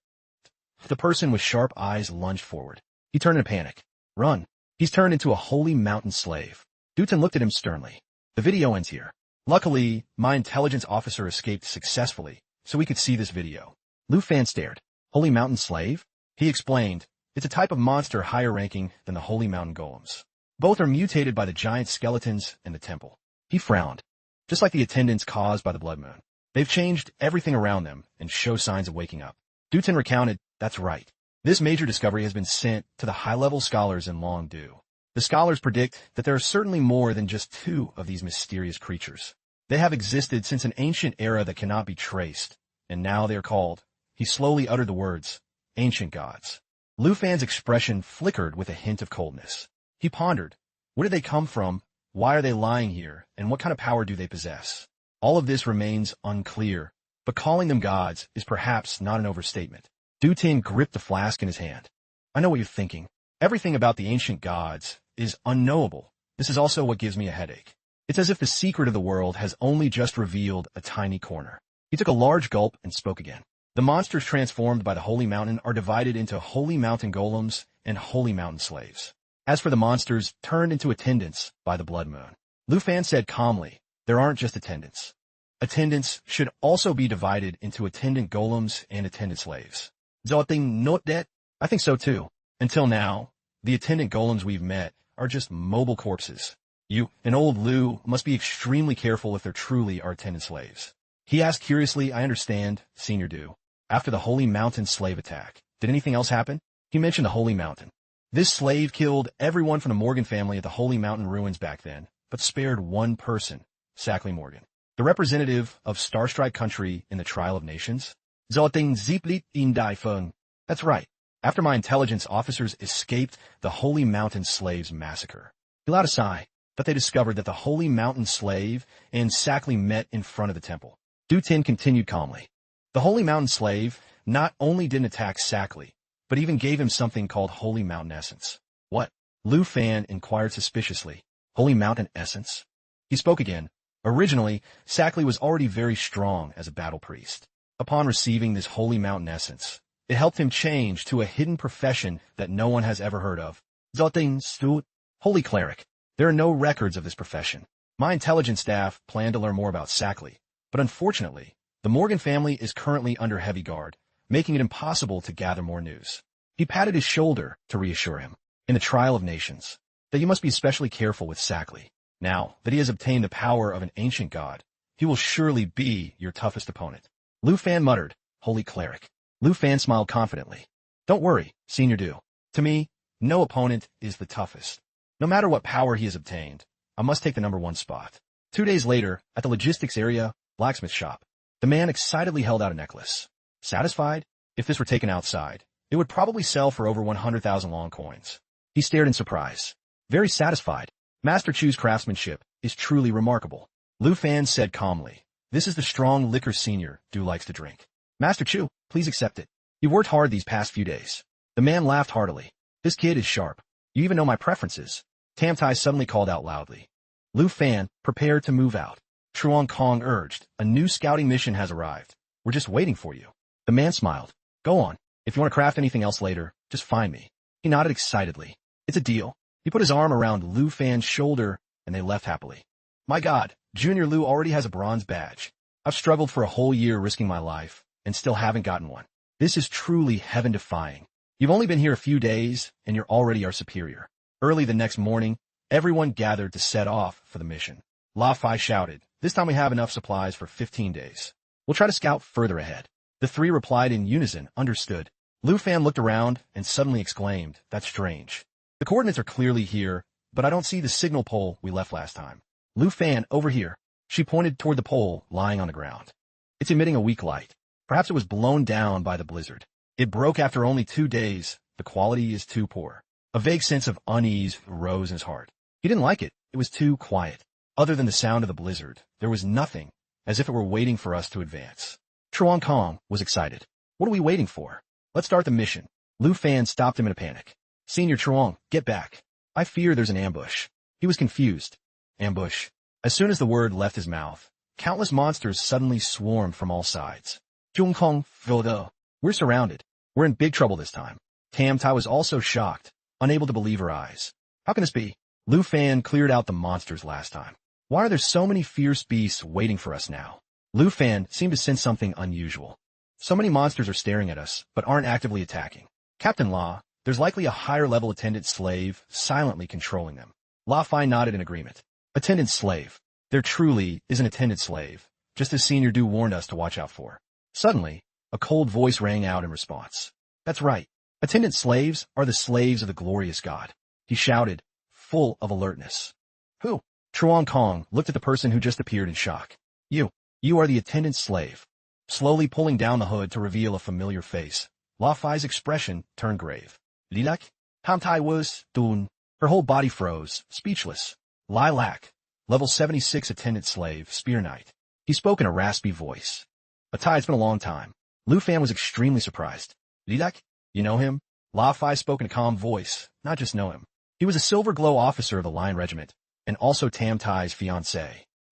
the person with sharp eyes lunged forward. He turned in panic. Run. He's turned into a holy mountain slave. Tien looked at him sternly. The video ends here. Luckily, my intelligence officer escaped successfully, so we could see this video. Lu Fan stared. Holy mountain slave? He explained, it's a type of monster higher ranking than the holy mountain golems. Both are mutated by the giant skeletons in the temple. He frowned. Just like the attendants caused by the blood moon. They've changed everything around them and show signs of waking up. Tien recounted, that's right. This major discovery has been sent to the high-level scholars in Long Du. The scholars predict that there are certainly more than just two of these mysterious creatures. They have existed since an ancient era that cannot be traced, and now they are called, he slowly uttered the words, ancient gods. Lu Fan's expression flickered with a hint of coldness. He pondered, where did they come from, why are they lying here, and what kind of power do they possess? All of this remains unclear, but calling them gods is perhaps not an overstatement. Tien gripped the flask in his hand. I know what you're thinking. Everything about the ancient gods is unknowable. This is also what gives me a headache. It's as if the secret of the world has only just revealed a tiny corner. He took a large gulp and spoke again. The monsters transformed by the Holy Mountain are divided into Holy Mountain golems and Holy Mountain slaves. As for the monsters turned into attendants by the blood moon, Lu Fan said calmly, there aren't just attendants. Attendants should also be divided into attendant golems and attendant slaves. Zotting note that? I think so too. Until now, the attendant golems we've met are just mobile corpses. You and old Lu must be extremely careful if there truly are attendant slaves. He asked curiously, I understand, Senior Du. After the Holy Mountain slave attack, did anything else happen? He mentioned the Holy Mountain. This slave killed everyone from the Morgan family at the Holy Mountain ruins back then, but spared one person, Sackley Morgan, the representative of Starstrike Country in the Trial of Nations. Zotting Ziplit in Dai Feng. That's right. After my intelligence officers escaped the Holy Mountain slaves massacre. He allowed a sigh, but they discovered that the Holy Mountain slave and Sackley met in front of the temple. Tien continued calmly. The Holy Mountain slave not only didn't attack Sackley, but even gave him something called Holy Mountain Essence. What? Lu Fan inquired suspiciously. Holy Mountain Essence? He spoke again. Originally, Sackley was already very strong as a battle priest. Upon receiving this Holy Mountain Essence, it helped him change to a hidden profession that no one has ever heard of. Zoting Stut, Holy Cleric. There are no records of this profession. My intelligence staff planned to learn more about Sackley, but unfortunately, The Morgan family is currently under heavy guard, making it impossible to gather more news. He patted his shoulder to reassure him. In the trial of nations, that you must be especially careful with Sackley. Now that he has obtained the power of an ancient god, he will surely be your toughest opponent. Lu Fan muttered, Holy Cleric. Lu Fan smiled confidently. Don't worry, Senior Du. To me, no opponent is the toughest. No matter what power he has obtained, I must take the #1 spot. 2 days later, at the logistics area blacksmith shop, the man excitedly held out a necklace. Satisfied? If this were taken outside, it would probably sell for over 100,000 long coins. He stared in surprise. Very satisfied. Master Chu's craftsmanship is truly remarkable. Lu Fan said calmly, This is the strong liquor Senior Du likes to drink. Master Chu, please accept it. You've worked hard these past few days. The man laughed heartily. This kid is sharp. You even know my preferences. Tam Tai suddenly called out loudly. Lu Fan prepared to move out. Truong Kong urged, A new scouting mission has arrived. We're just waiting for you. The man smiled. Go on. If you want to craft anything else later, just find me. He nodded excitedly. It's a deal. He put his arm around Lu Fan's shoulder, and they left happily. My God, Junior Lu already has a bronze badge. I've struggled for a whole year risking my life, and still haven't gotten one. This is truly heaven-defying. You've only been here a few days, and you're already our superior. Early the next morning, everyone gathered to set off for the mission. La Fai shouted, This time we have enough supplies for 15 days. We'll try to scout further ahead. The three replied in unison, Understood. Lu Fan looked around and suddenly exclaimed, That's strange. The coordinates are clearly here, but I don't see the signal pole we left last time. Lu Fan, over here. She pointed toward the pole lying on the ground. It's emitting a weak light. Perhaps it was blown down by the blizzard. It broke after only 2 days. The quality is too poor. A vague sense of unease rose in his heart. He didn't like it. It was too quiet. Other than the sound of the blizzard, there was nothing, as if it were waiting for us to advance. Truong Kong was excited. What are we waiting for? Let's start the mission. Lu Fan stopped him in a panic. Senior Truong, get back. I fear there's an ambush. He was confused. Ambush. As soon as the word left his mouth, countless monsters suddenly swarmed from all sides. Jung Kong, Vildo. We're surrounded. We're in big trouble this time. Tam Tai was also shocked, unable to believe her eyes. How can this be? Lu Fan cleared out the monsters last time. Why are there so many fierce beasts waiting for us now? Lu Fan seemed to sense something unusual. So many monsters are staring at us, but aren't actively attacking. Captain La, there's likely a higher-level attendant slave silently controlling them. La Fai nodded in agreement. Attendant slave. There truly is an attendant slave, just as Senior Du warned us to watch out for. Suddenly, a cold voice rang out in response. That's right. Attendant slaves are the slaves of the glorious God. He shouted, full of alertness. Who? Truong Kong looked at the person who just appeared in shock. You are the attendant slave. Slowly pulling down the hood to reveal a familiar face, La Fai's expression turned grave. Lilac? Tam Tai was, Dun. Her whole body froze, speechless. Lilac. Level 76 attendant slave, Spear Knight. He spoke in a raspy voice. Tai, it's been a long time. Lu Fan was extremely surprised. Lilac? You know him? La Fai spoke in a calm voice, not just know him. He was a Silver Glow officer of the Lion Regiment, and also Tam Tai's fiancé.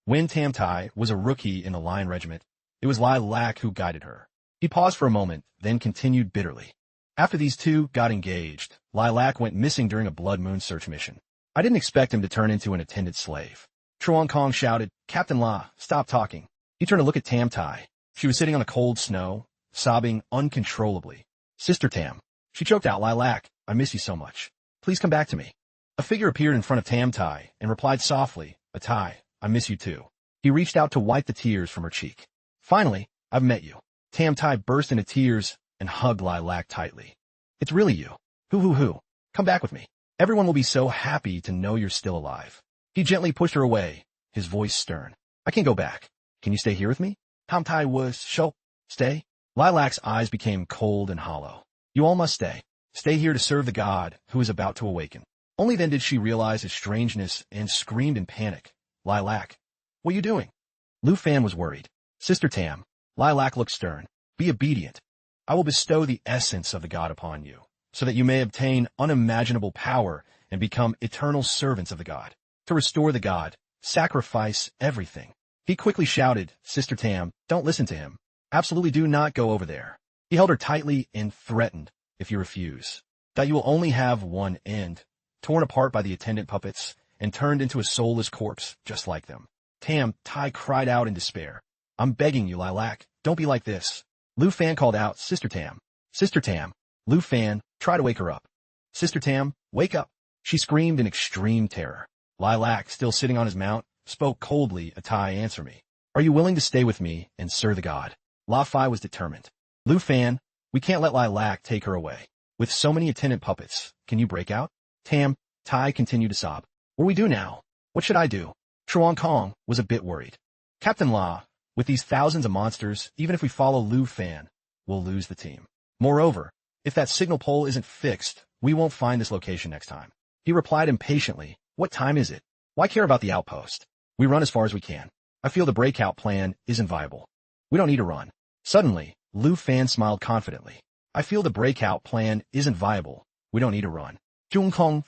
When Tam Tai was a rookie in the Lion Regiment, it was Lilac who guided her. He paused for a moment, then continued bitterly. After these two got engaged, Lilac went missing during a Blood Moon search mission. I didn't expect him to turn into an attendant slave. Truong Kong shouted, Captain La, stop talking. He turned to look at Tam Tai. She was sitting on the cold snow, sobbing uncontrollably. Sister Tam. She choked out, Lilac, I miss you so much. Please come back to me. A figure appeared in front of Tam Tai and replied softly, Tai, I miss you too. He reached out to wipe the tears from her cheek. Finally, I've met you. Tam Tai burst into tears and hugged Lilac tightly. It's really you. Hoo. Come back with me. Everyone will be so happy to know you're still alive. He gently pushed her away, his voice stern. I can't go back. Can you stay here with me? Tam Tai was, stay? Lilac's eyes became cold and hollow. You all must stay. Stay here to serve the god who is about to awaken. Only then did she realize his strangeness and screamed in panic. Lilac, what are you doing? Lu Fan was worried. Sister Tam. Lilac looked stern. Be obedient. I will bestow the essence of the god upon you, so that you may obtain unimaginable power and become eternal servants of the god. To restore the god, sacrifice everything. He quickly shouted, Sister Tam, don't listen to him. Absolutely do not go over there. He held her tightly and threatened, if you refuse, that you will only have one end, torn apart by the attendant puppets and turned into a soulless corpse, just like them. Tam Tai cried out in despair. I'm begging you, Lilac, don't be like this. Lu Fan called out, Sister Tam. Sister Tam. Lu Fan, try to wake her up. Sister Tam, wake up. She screamed in extreme terror. Lilac, still sitting on his mount, spoke coldly, Atai, answer me. Are you willing to stay with me and serve the god? La Fai was determined. Lu Fan, we can't let Lilac take her away. With so many attendant puppets, can you break out? Tam, Tai continued to sob. What do we do now? What should I do? Chuan Kong was a bit worried. Captain La, with these thousands of monsters, even if we follow Lu Fan, we'll lose the team. Moreover, if that signal pole isn't fixed, we won't find this location next time. He replied impatiently, what time is it? Why care about the outpost? We run as far as we can. I feel the breakout plan isn't viable. We don't need to run. Suddenly, Lu Fan smiled confidently. I feel the breakout plan isn't viable. We don't need to run. Jung Kong,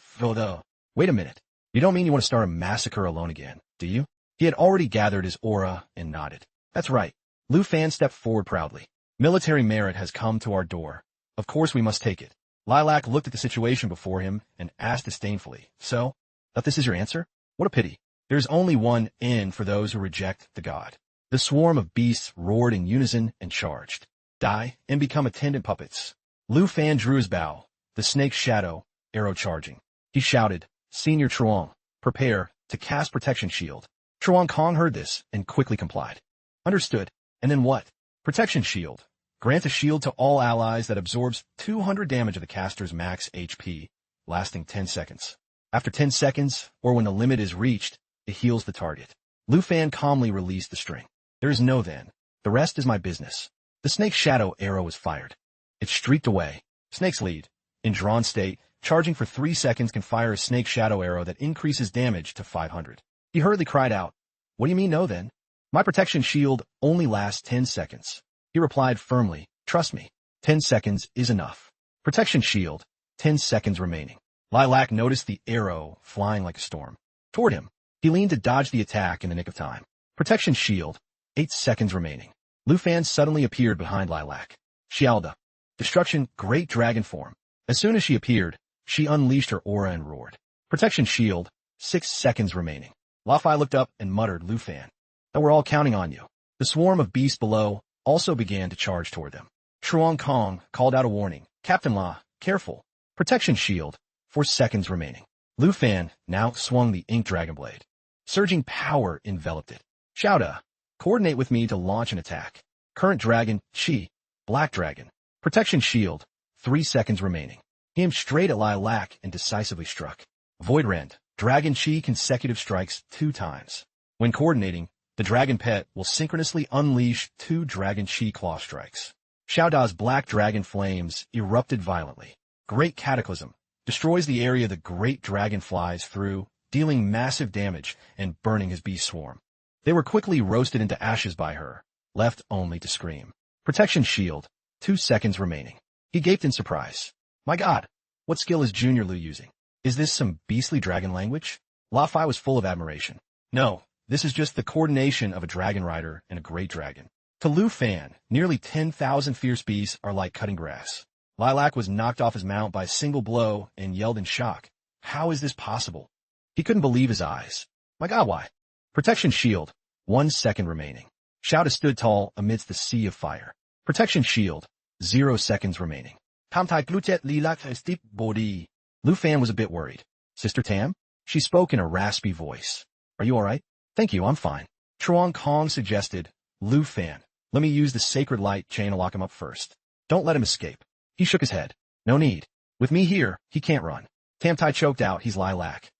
wait a minute. You don't mean you want to start a massacre alone again, do you? He had already gathered his aura and nodded. That's right. Lu Fan stepped forward proudly. Military merit has come to our door. Of course we must take it. Lilac looked at the situation before him and asked disdainfully, so, that this is your answer? What a pity. There's only one end for those who reject the god. The swarm of beasts roared in unison and charged. Die and become attendant puppets. Lu Fan drew his bow, the snake's shadow, arrow charging. He shouted, Senior Truong, prepare to cast protection shield. Truong Kong heard this and quickly complied. Understood. And then what? Protection shield. Grant a shield to all allies that absorbs 200 damage of the caster's max HP, lasting 10 seconds. After 10 seconds, or when the limit is reached, it heals the target. Lu Fan calmly released the string. There is no then. The rest is my business. The snake's shadow arrow was fired. It streaked away. Snake's lead. In drawn state, charging for 3 seconds can fire a snake shadow arrow that increases damage to 500. He hurriedly cried out, What do you mean no then? My protection shield only lasts 10 seconds. He replied firmly, Trust me, 10 seconds is enough. Protection shield, 10 seconds remaining. Lilac noticed the arrow flying like a storm. Toward him, he leaned to dodge the attack in the nick of time. Protection shield, 8 seconds remaining. Lu Fan suddenly appeared behind Lilac. Xiaoda. Destruction, great dragon form. As soon as she appeared, she unleashed her aura and roared. Protection shield, 6 seconds remaining. La Fai looked up and muttered, Lu Fan. That we're all counting on you. The swarm of beasts below also began to charge toward them. Truong Kong called out a warning. Captain La, careful. Protection shield, 4 seconds remaining. Lu Fan now swung the ink dragon blade. Surging power enveloped it. Xiaoda, coordinate with me to launch an attack. Current dragon, Qi, black dragon. Protection shield, 3 seconds remaining. He aimed straight at Lilac and decisively struck. Void Rend, dragon Qi consecutive strikes 2 times. When coordinating, the dragon pet will synchronously unleash 2 dragon Qi claw strikes. Xiaoda's black dragon flames erupted violently. Great Cataclysm destroys the area the great dragon flies through, dealing massive damage and burning his beast swarm. They were quickly roasted into ashes by her, left only to scream. Protection shield, 2 seconds remaining. He gaped in surprise. My god, what skill is Junior Lu using? Is this some beastly dragon language? La Fai was full of admiration. No, this is just the coordination of a dragon rider and a great dragon. To Lu Fan, nearly 10,000 fierce beasts are like cutting grass. Lilac was knocked off his mount by a single blow and yelled in shock. How is this possible? He couldn't believe his eyes. My god, why? Protection shield, 1 second remaining. Xiaoda stood tall amidst the sea of fire. Protection shield, 0 seconds remaining. Tamtai glutet lilac steep body. Lu Fan was a bit worried. Sister Tam? She spoke in a raspy voice. Are you alright? Thank you, I'm fine. Truong Kong suggested, Lu Fan, let me use the sacred light chain to lock him up first. Don't let him escape. He shook his head. No need. With me here, he can't run. Tamtai choked out, he's Lilac.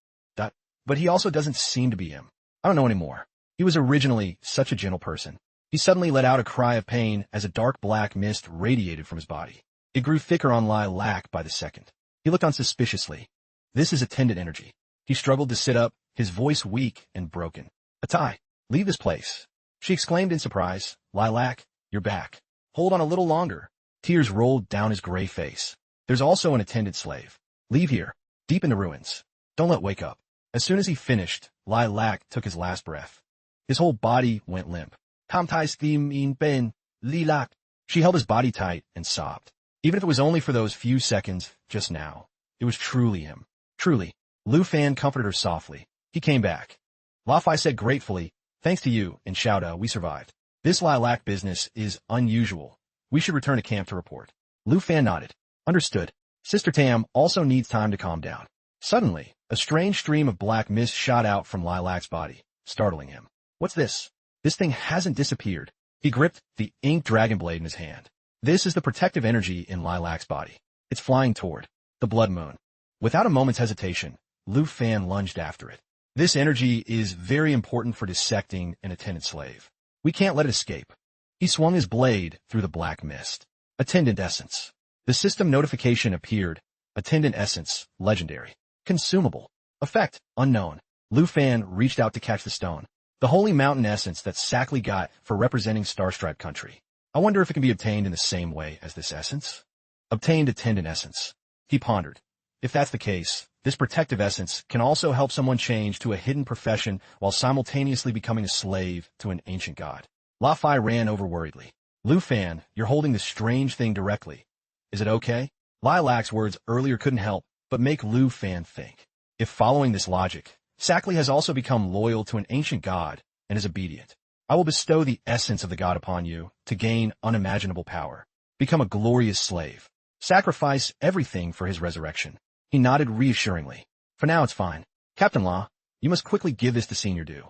But he also doesn't seem to be him. I don't know anymore. He was originally such a gentle person. He suddenly let out a cry of pain as a dark black mist radiated from his body. It grew thicker on Lilac by the second. He looked on suspiciously. This is attendant energy. He struggled to sit up, his voice weak and broken. Atai, leave this place. She exclaimed in surprise. Lilac, you're back. Hold on a little longer. Tears rolled down his gray face. There's also an attendant slave. Leave here, deep in the ruins. Don't let wake up. As soon as he finished, Lilac took his last breath. His whole body went limp. Tamtai's theme in ben, Lilac. She held his body tight and sobbed. Even if it was only for those few seconds, just now. It was truly him. Truly. Lu Fan comforted her softly. He came back. La Fai said gratefully, thanks to you and Xiaoda, we survived. This lilac business is unusual. We should return to camp to report. Lu Fan nodded. Understood. Sister Tam also needs time to calm down. Suddenly, a strange stream of black mist shot out from Lilac's body, startling him. What's this? This thing hasn't disappeared. He gripped the ink dragon blade in his hand. This is the protective energy in Lilac's body. It's flying toward the blood moon. Without a moment's hesitation, Lu Fan lunged after it. This energy is very important for dissecting an attendant slave. We can't let it escape. He swung his blade through the black mist. Attendant essence. The system notification appeared. Attendant essence, legendary. Consumable. Effect, unknown. Lu Fan reached out to catch the stone. The holy mountain essence that Sackley got for representing Starstripe country. I wonder if it can be obtained in the same way as this essence? Obtained attendant essence. He pondered. If that's the case, this protective essence can also help someone change to a hidden profession while simultaneously becoming a slave to an ancient god. La Fai ran over worriedly. Lu Fan, you're holding this strange thing directly. Is it okay? Lilac's words earlier couldn't help but make Lu Fan think. If following this logic, Sackley has also become loyal to an ancient god and is obedient. I will bestow the essence of the god upon you to gain unimaginable power. Become a glorious slave. Sacrifice everything for his resurrection. He nodded reassuringly. For now it's fine. Captain Law, you must quickly give this to Senior Du.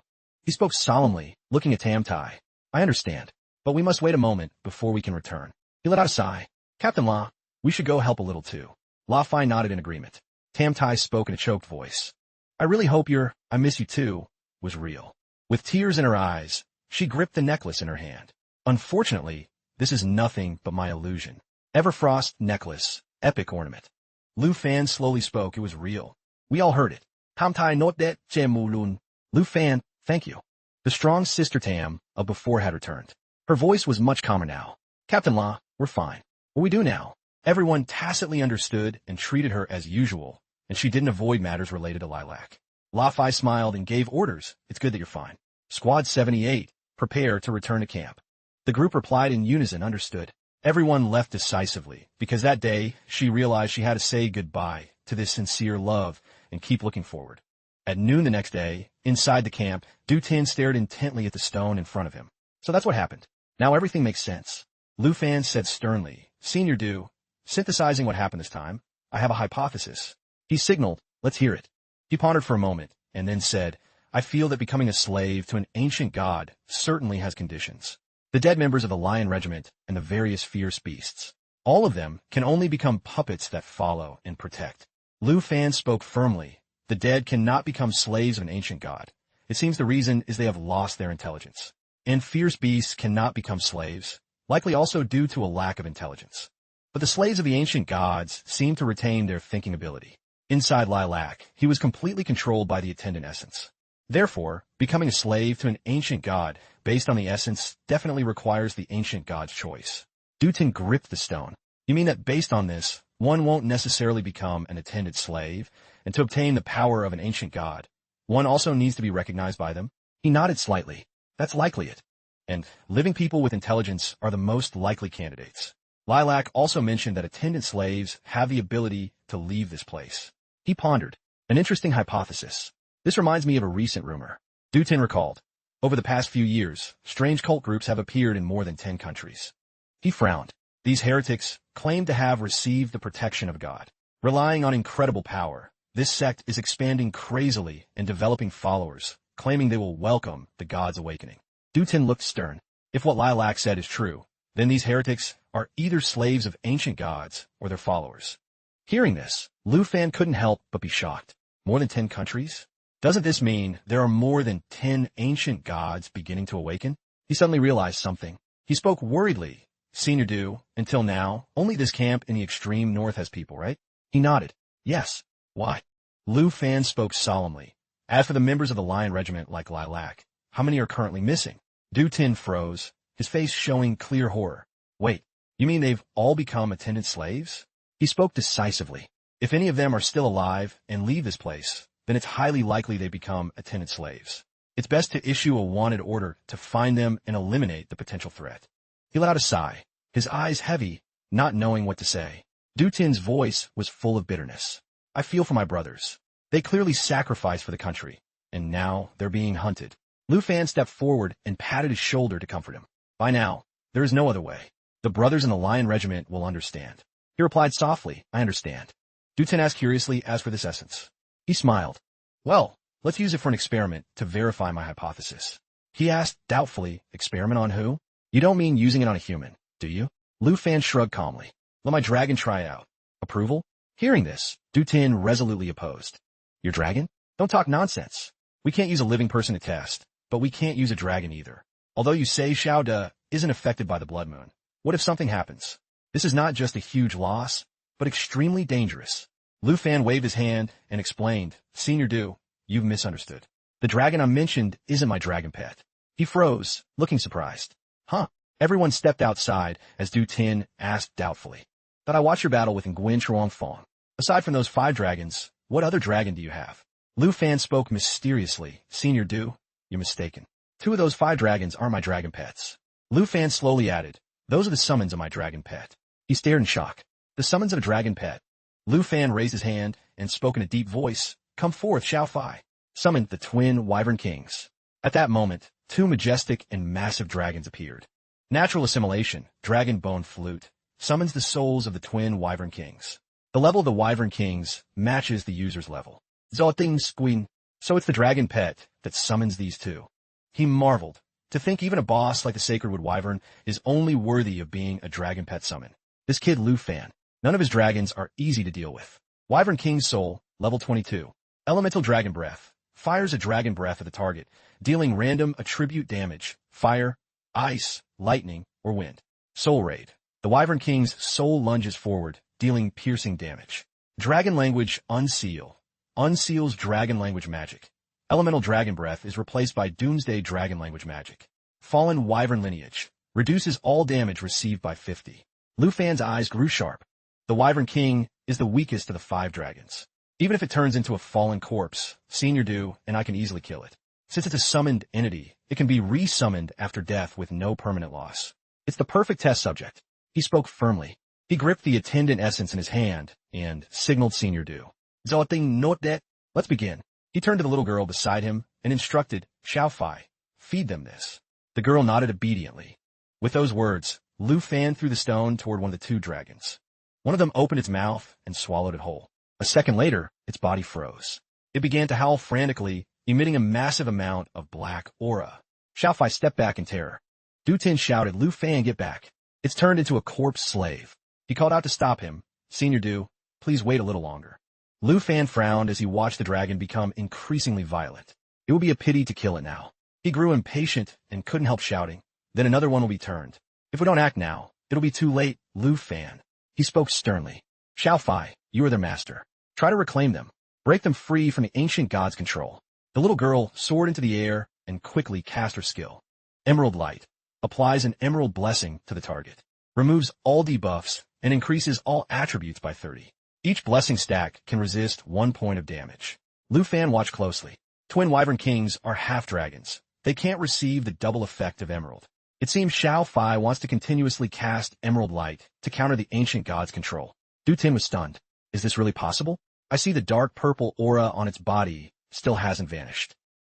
He spoke solemnly, looking at Tam Tai. I understand, but we must wait a moment before we can return. He let out a sigh. Captain Law, we should go help a little too. La Fai nodded in agreement. Tam Tai spoke in a choked voice. I really hope your I miss you too was real. With tears in her eyes, she gripped the necklace in her hand. Unfortunately, this is nothing but my illusion. Everfrost necklace, epic ornament. Lu Fan slowly spoke. It was real. We all heard it. Tam Tai not that Chemulun. Lu Fan, thank you. The strong Sister Tam of before had returned. Her voice was much calmer now. Captain La, we're fine. What we do now? Everyone tacitly understood and treated her as usual, and she didn't avoid matters related to Lilac. La Fai smiled and gave orders. It's good that you're fine. Squad 78, prepare to return to camp. The group replied in unison, understood. Everyone left decisively, because that day she realized she had to say goodbye to this sincere love and keep looking forward. At noon the next day, inside the camp, Du Tin stared intently at the stone in front of him. So that's what happened. Now everything makes sense. Lu Fan said sternly, Senior Du, synthesizing what happened this time, I have a hypothesis. He signaled, let's hear it. He pondered for a moment, and then said, I feel that becoming a slave to an ancient god certainly has conditions. The dead members of the Lion Regiment and the various fierce beasts. All of them can only become puppets that follow and protect. Lu Fan spoke firmly. The dead cannot become slaves of an ancient god. It seems the reason is they have lost their intelligence. And fierce beasts cannot become slaves, likely also due to a lack of intelligence. But the slaves of the ancient gods seem to retain their thinking ability. Inside Lilac, he was completely controlled by the attendant essence. Therefore, becoming a slave to an ancient god based on the essence definitely requires the ancient god's choice. Du Tin gripped the stone. You mean that based on this, one won't necessarily become an attendant slave, and to obtain the power of an ancient god, one also needs to be recognized by them? He nodded slightly. That's likely it. And living people with intelligence are the most likely candidates. Lilac also mentioned that attendant slaves have the ability to leave this place. He pondered. An interesting hypothesis. This reminds me of a recent rumor. Du Tin recalled. Over the past few years, strange cult groups have appeared in more than 10 countries. He frowned. These heretics claim to have received the protection of God. Relying on incredible power, this sect is expanding crazily and developing followers, claiming they will welcome the God's awakening. Du Tin looked stern. If what Lilac said is true, then these heretics are either slaves of ancient gods or their followers. Hearing this, Lu Fan couldn't help but be shocked. More than 10 countries? Doesn't this mean there are more than 10 ancient gods beginning to awaken? He suddenly realized something. He spoke worriedly. Senior Du, until now, only this camp in the extreme north has people, right? He nodded. Yes. Why? Lu Fan spoke solemnly. As for the members of the Lion Regiment like Lilac, how many are currently missing? Du Tin froze, his face showing clear horror. Wait, you mean they've all become attendant slaves? He spoke decisively. If any of them are still alive and leave this place, then it's highly likely they become attendant slaves. It's best to issue a wanted order to find them and eliminate the potential threat. He let out a sigh, his eyes heavy, not knowing what to say. Du Tin's voice was full of bitterness. I feel for my brothers. They clearly sacrificed for the country, and now they're being hunted. Lu Fan stepped forward and patted his shoulder to comfort him. By now, there is no other way. The brothers in the Lion Regiment will understand. He replied softly, I understand. Du Tien asked curiously, as for this essence. He smiled. Well, let's use it for an experiment to verify my hypothesis. He asked doubtfully, experiment on who? You don't mean using it on a human, do you? Lu Fan shrugged calmly. Let my dragon try out. Approval? Hearing this, Du Tien resolutely opposed. Your dragon? Don't talk nonsense. We can't use a living person to test, but we can't use a dragon either. Although you say Xiao De isn't affected by the blood moon. What if something happens? This is not just a huge loss, but extremely dangerous. Lu Fan waved his hand and explained, Senior Du, you've misunderstood. The dragon I mentioned isn't my dragon pet. He froze, looking surprised. Huh? Everyone stepped outside as Du Tien asked doubtfully. Thought I watched your battle with Nguyen Truong Fong. Aside from those 5 dragons, what other dragon do you have? Lu Fan spoke mysteriously. Senior Du, you're mistaken. 2 of those 5 dragons are my dragon pets. Lu Fan slowly added, those are the summons of my dragon pet. He stared in shock. The summons of a dragon pet. Lu Fan raised his hand and spoke in a deep voice. Come forth, Xiao Fai. Summoned the twin Wyvern Kings. At that moment, 2 majestic and massive dragons appeared. Natural assimilation, dragon bone flute, summons the souls of the twin Wyvern Kings. The level of the Wyvern Kings matches the user's level. Zoting Squeen. So it's the dragon pet that summons these 2. He marveled. To think even a boss like the Sacred Wood Wyvern is only worthy of being a dragon pet summon. This kid Lu Fan. None of his dragons are easy to deal with. Wyvern King's Soul, level 22. Elemental Dragon Breath. Fires a dragon breath at the target, dealing random attribute damage. Fire, ice, lightning, or wind. Soul Raid. The Wyvern King's soul lunges forward, dealing piercing damage. Dragon Language Unseal. Unseals dragon language magic. Elemental Dragon Breath is replaced by Doomsday Dragon Language magic. Fallen Wyvern Lineage. Reduces all damage received by 50. Lu Fan's eyes grew sharp. The Wyvern King is the weakest of the 5 dragons. Even if it turns into a fallen corpse, Senior Du and I can easily kill it. Since it's a summoned entity, it can be re-summoned after death with no permanent loss. It's the perfect test subject. He spoke firmly. He gripped the attendant essence in his hand and signaled Senior Du. Zoting note that. Let's begin. He turned to the little girl beside him and instructed, Xiao Fai, feed them this. The girl nodded obediently. With those words, Lu Fan threw the stone toward one of the 2 dragons. One of them opened its mouth and swallowed it whole. A second later, its body froze. It began to howl frantically, emitting a massive amount of black aura. Xiao Fai stepped back in terror. Du Tien shouted, Lu Fan, get back. It's turned into a corpse slave. He called out to stop him. Senior Du, please wait a little longer. Lu Fan frowned as he watched the dragon become increasingly violent. It would be a pity to kill it now. He grew impatient and couldn't help shouting. Then another one will be turned. If we don't act now, it'll be too late, Lu Fan. He spoke sternly. Xiao Fai, you are their master. Try to reclaim them. Break them free from the ancient god's control. The little girl soared into the air and quickly cast her skill. Emerald Light. Applies an emerald blessing to the target. Removes all debuffs and increases all attributes by 30. Each blessing stack can resist 1 point of damage. Lu Fan watched closely. Twin Wyvern Kings are half dragons. They can't receive the double effect of Emerald. It seems Xiao Fai wants to continuously cast Emerald Light to counter the ancient god's control. Du Tien was stunned. Is this really possible? I see the dark purple aura on its body still hasn't vanished.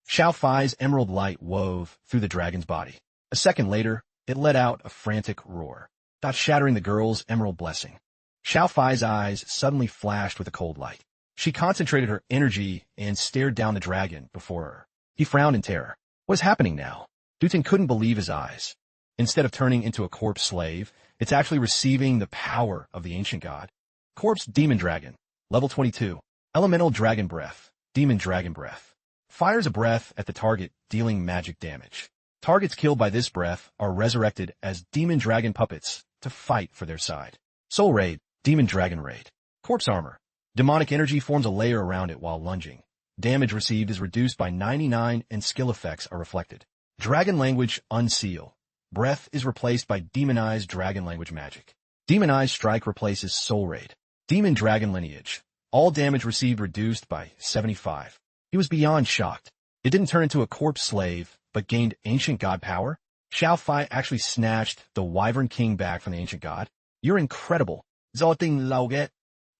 Xiao Fai's Emerald Light wove through the dragon's body. A second later, it let out a frantic roar, shattering the girl's emerald blessing. Xiao Fai's eyes suddenly flashed with a cold light. She concentrated her energy and stared down the dragon before her. He frowned in terror. What is happening now? Du Tien couldn't believe his eyes. Instead of turning into a corpse slave, it's actually receiving the power of the ancient god. Corpse Demon Dragon. Level 22. Elemental Dragon Breath. Demon Dragon Breath. Fires a breath at the target, dealing magic damage. Targets killed by this breath are resurrected as demon dragon puppets to fight for their side. Soul Raid. Demon Dragon Raid. Corpse Armor. Demonic energy forms a layer around it while lunging. Damage received is reduced by 99 and skill effects are reflected. Dragon Language Unseal. Breath is replaced by Demonized Dragon Language Magic. Demonized Strike replaces Soul Raid. Demon Dragon Lineage. All damage received reduced by 75. He was beyond shocked. It didn't turn into a corpse slave, but gained ancient god power. Xiao Fai actually snatched the Wyvern King back from the ancient god. You're incredible. Zoting Lauget.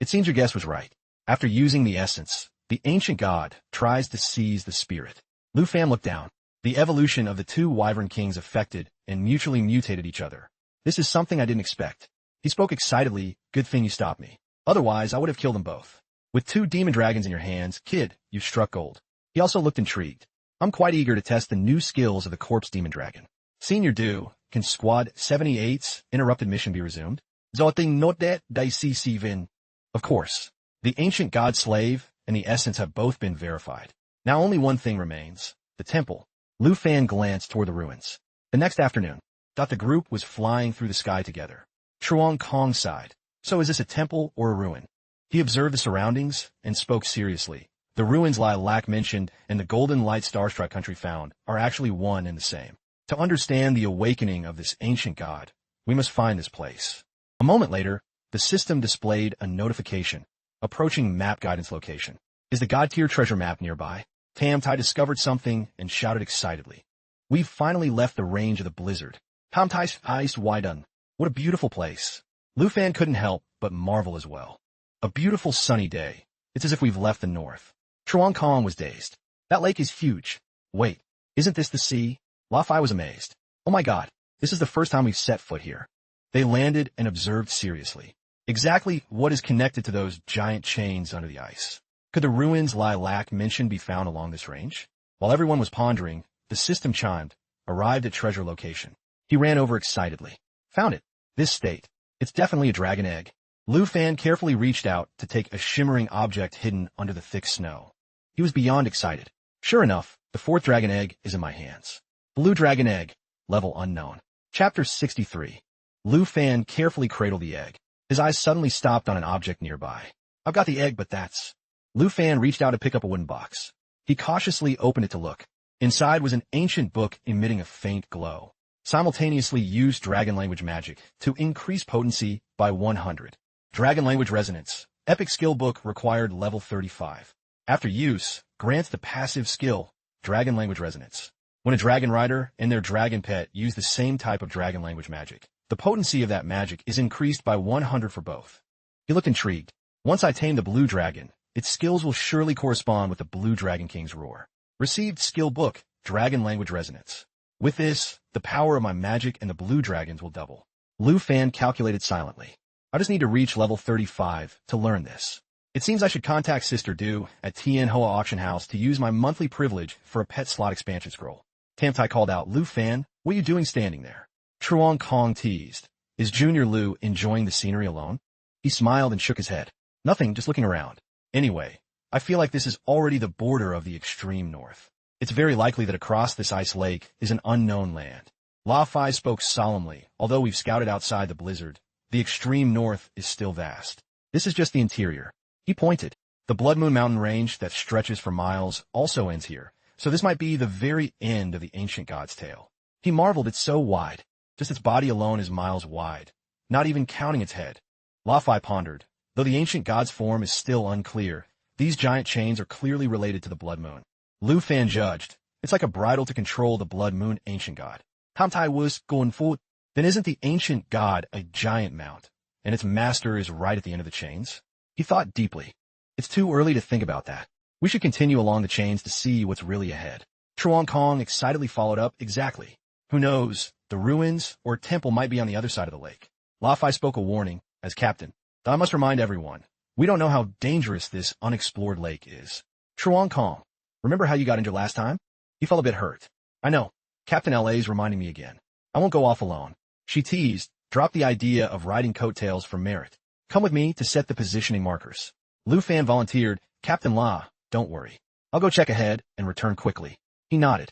It seems your guess was right. After using the essence, the ancient god tries to seize the spirit. Lu Fan looked down. The evolution of the 2 Wyvern Kings affected and mutually mutated each other. This is something I didn't expect. He spoke excitedly, good thing you stopped me. Otherwise, I would have killed them both. With 2 demon dragons in your hands, kid, you've struck gold. He also looked intrigued. I'm quite eager to test the new skills of the corpse demon dragon. Senior Do, can Squad 78's interrupted mission be resumed? Zoting note daisi sivin. Of course. The ancient god slave and the essence have both been verified. Now only one thing remains. The temple. Lu Fan glanced toward the ruins. The next afternoon, thought the group was flying through the sky together. Truong Kong sighed. So is this a temple or a ruin? He observed the surroundings and spoke seriously. The ruins Lilac mentioned and the Golden Light Starstruck country found are actually one and the same. To understand the awakening of this ancient god, we must find this place. A moment later, the system displayed a notification. Approaching map guidance location. Is the god tier treasure map nearby? Tamtai discovered something and shouted excitedly. We've finally left the range of the blizzard. Tamtai's eyes widened. What a beautiful place. Lu Fan couldn't help but marvel as well. A beautiful sunny day. It's as if we've left the north. Truong Kong was dazed. That lake is huge. Wait, isn't this the sea? La Fai was amazed. Oh my god, this is the first time we've set foot here. They landed and observed seriously. Exactly what is connected to those giant chains under the ice? Could the ruins Lilac mentioned be found along this range? While everyone was pondering, the system chimed, arrived at treasure location. He ran over excitedly. Found it. This state. It's definitely a dragon egg. Lu Fan carefully reached out to take a shimmering object hidden under the thick snow. He was beyond excited. Sure enough, the 4th dragon egg is in my hands. Blue dragon egg. Level unknown. Chapter 63. Lu Fan carefully cradled the egg. His eyes suddenly stopped on an object nearby. I've got the egg, but that's... Lu Fan reached out to pick up a wooden box. He cautiously opened it to look. Inside was an ancient book emitting a faint glow. Simultaneously used dragon language magic to increase potency by 100. Dragon language resonance. Epic skill book required level 35. After use, grants the passive skill, dragon language resonance. When a dragon rider and their dragon pet use the same type of dragon language magic, the potency of that magic is increased by 100 for both. He looked intrigued. Once I tame the blue dragon, its skills will surely correspond with the blue dragon king's roar. Received skill book, dragon language resonance. With this, the power of my magic and the blue dragons will double. Lu Fan calculated silently. I just need to reach level 35 to learn this. It seems I should contact Sister Du at Tien Hung Auction House to use my monthly privilege for a pet slot expansion scroll. Tamtai called out, Lu Fan, what are you doing standing there? Truong Kong teased. Is Junior Lu enjoying the scenery alone? He smiled and shook his head. Nothing, just looking around. Anyway, I feel like this is already the border of the extreme north. It's very likely that across this ice lake is an unknown land. La Fai spoke solemnly. Although we've scouted outside the blizzard, the extreme north is still vast. This is just the interior. He pointed. The Blood Moon mountain range that stretches for miles also ends here, so this might be the very end of the ancient god's tale. He marveled it's so wide. Just its body alone is miles wide, not even counting its head. La Fai pondered. Though the ancient god's form is still unclear, these giant chains are clearly related to the Blood Moon. Lu Fan judged. It's like a bridle to control the Blood Moon ancient god. Tamtai was going forward. Then isn't the ancient god a giant mount, and its master is right at the end of the chains? He thought deeply. It's too early to think about that. We should continue along the chains to see what's really ahead. Truong Kong excitedly followed up, exactly. Who knows, the ruins or temple might be on the other side of the lake. La Fai spoke a warning, as captain. I must remind everyone, we don't know how dangerous this unexplored lake is. Truong Kong, remember how you got injured last time? He felt a bit hurt. I know. Captain LA's reminding me again. I won't go off alone. She teased, dropped the idea of riding coattails for merit. Come with me to set the positioning markers. Lu Fan volunteered, Captain La, don't worry. I'll go check ahead and return quickly. He nodded.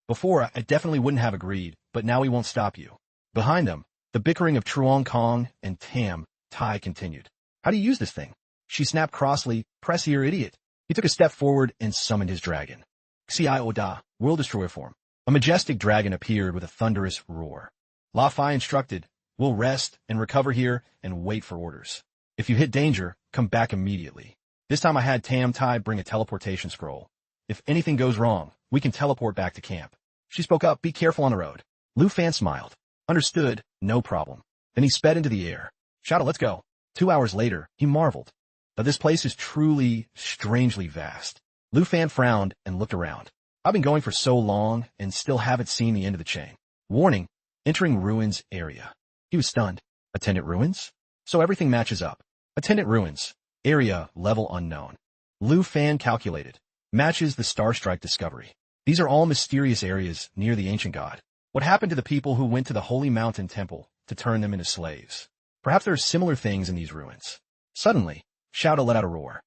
Before, I definitely wouldn't have agreed, but now we won't stop you. Behind them, the bickering of Truong Kong and Tam Tai continued. How do you use this thing? She snapped crossly, press here, idiot. He took a step forward and summoned his dragon. Xiai Oda, World Destroyer form. A majestic dragon appeared with a thunderous roar. La Fai instructed, we'll rest and recover here and wait for orders. If you hit danger, come back immediately. This time I had Tam Tai bring a teleportation scroll. If anything goes wrong, we can teleport back to camp. She spoke up, be careful on the road. Lu Fan smiled. Understood, no problem. Then he sped into the air. Shadow, let's go. 2 hours later, he marveled. Now this place is truly, strangely vast. Lu Fan frowned and looked around. I've been going for so long and still haven't seen the end of the chain. Warning, entering ruins area. He was stunned. Attendant ruins? So everything matches up. Attendant ruins. Area, level unknown. Lu Fan calculated. Matches the Starstrike discovery. These are all mysterious areas near the ancient god. What happened to the people who went to the Holy Mountain Temple to turn them into slaves? Perhaps there are similar things in these ruins. Suddenly, Shouta let out a roar.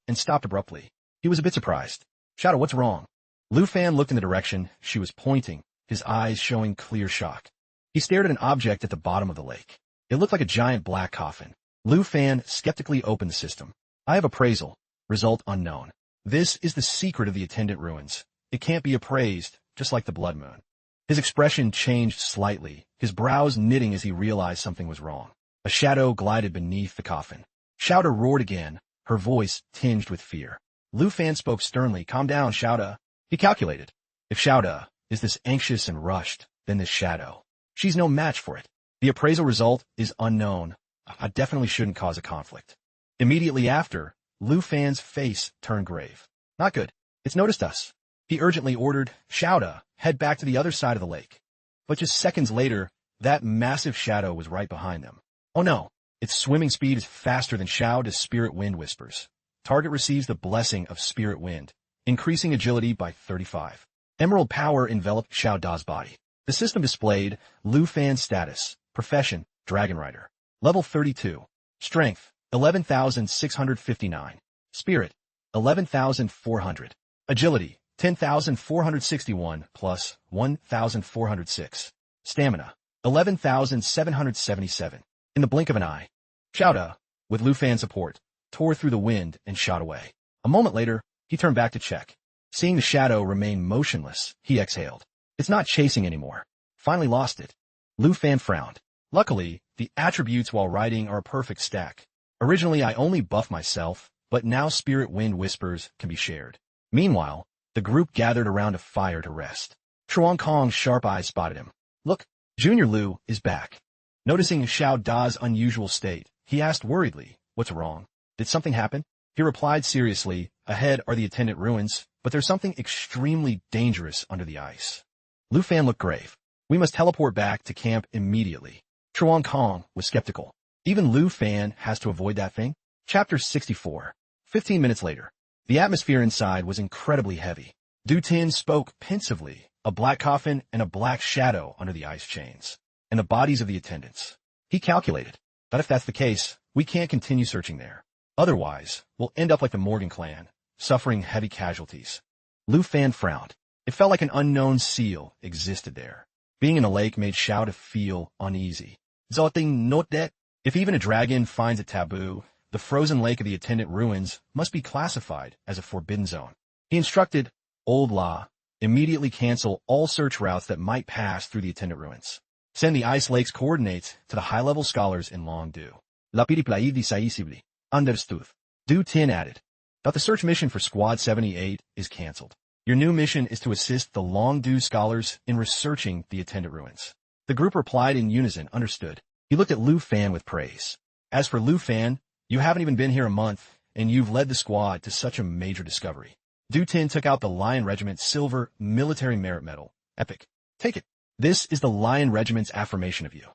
And stopped abruptly. He was a bit surprised. Shouta, what's wrong? Lu Fan looked in the direction she was pointing, his eyes showing clear shock. He stared at an object at the bottom of the lake. It looked like a giant black coffin. Lu Fan skeptically opened the system. I have appraisal. Result unknown. This is the secret of the attendant ruins. It can't be appraised, just like the blood moon. His expression changed slightly, his brows knitting as he realized something was wrong. A shadow glided beneath the coffin. Shouta roared again, her voice tinged with fear. Lu Fan spoke sternly. Calm down, Shouta. He calculated. If Shouta is this anxious and rushed, then this shadow. She's no match for it. The appraisal result is unknown. I definitely shouldn't cause a conflict. Immediately after, Lu Fan's face turned grave. Not good. It's noticed us. He urgently ordered, Shouta, head back to the other side of the lake. But just seconds later, that massive shadow was right behind them. Oh no, its swimming speed is faster than Shouta's spirit wind whispers. Target receives the blessing of spirit wind, increasing agility by 35. Emerald power enveloped Shouta's body. The system displayed Lu Fan's status, profession, Dragon Rider. Level 32. Strength, 11,659. Spirit, 11,400. Agility, 10,461 plus 1,406. Stamina, 11,777. In the blink of an eye, Shouta, with Lu Fan's support, tore through the wind and shot away. A moment later, he turned back to check. Seeing the shadow remain motionless, he exhaled. It's not chasing anymore. Finally lost it. Lu Fan frowned. Luckily, the attributes while riding are a perfect stack. Originally, I only buff myself, but now Spirit Wind Whispers can be shared. Meanwhile, the group gathered around a fire to rest. Chuan Kong's sharp eyes spotted him. Look, Junior Lu is back. Noticing Xiao Da's unusual state, he asked worriedly, what's wrong? Did something happen? He replied seriously, ahead are the attendant ruins, but there's something extremely dangerous under the ice. Lu Fan looked grave. We must teleport back to camp immediately. Chuan Kong was skeptical. Even Lu Fan has to avoid that thing? Chapter 64. 15 minutes later. The atmosphere inside was incredibly heavy. Du Tin spoke pensively, a black coffin and a black shadow under the ice chains, and the bodies of the attendants. He calculated. But if that's the case, we can't continue searching there. Otherwise, we'll end up like the Morgan clan, suffering heavy casualties. Lu Fan frowned. It felt like an unknown seal existed there. Being in a lake made Shouta feel uneasy. Zoting note that if even a dragon finds it taboo, the frozen lake of the attendant ruins must be classified as a forbidden zone. He instructed, Old Law, immediately cancel all search routes that might pass through the attendant ruins. Send the Ice Lake's coordinates to the high-level scholars in Longdu. Lapidi decisibly. Understood. Du Tin added. But the search mission for Squad 78 is cancelled. Your new mission is to assist the Longdu scholars in researching the attendant ruins. The group replied in unison, understood. He looked at Lu Fan with praise. As for Lu Fan, you haven't even been here a month, and you've led the squad to such a major discovery. Du Tin took out the Lion Regiment's silver military merit medal. Epic. Take it. This is the Lion Regiment's affirmation of you.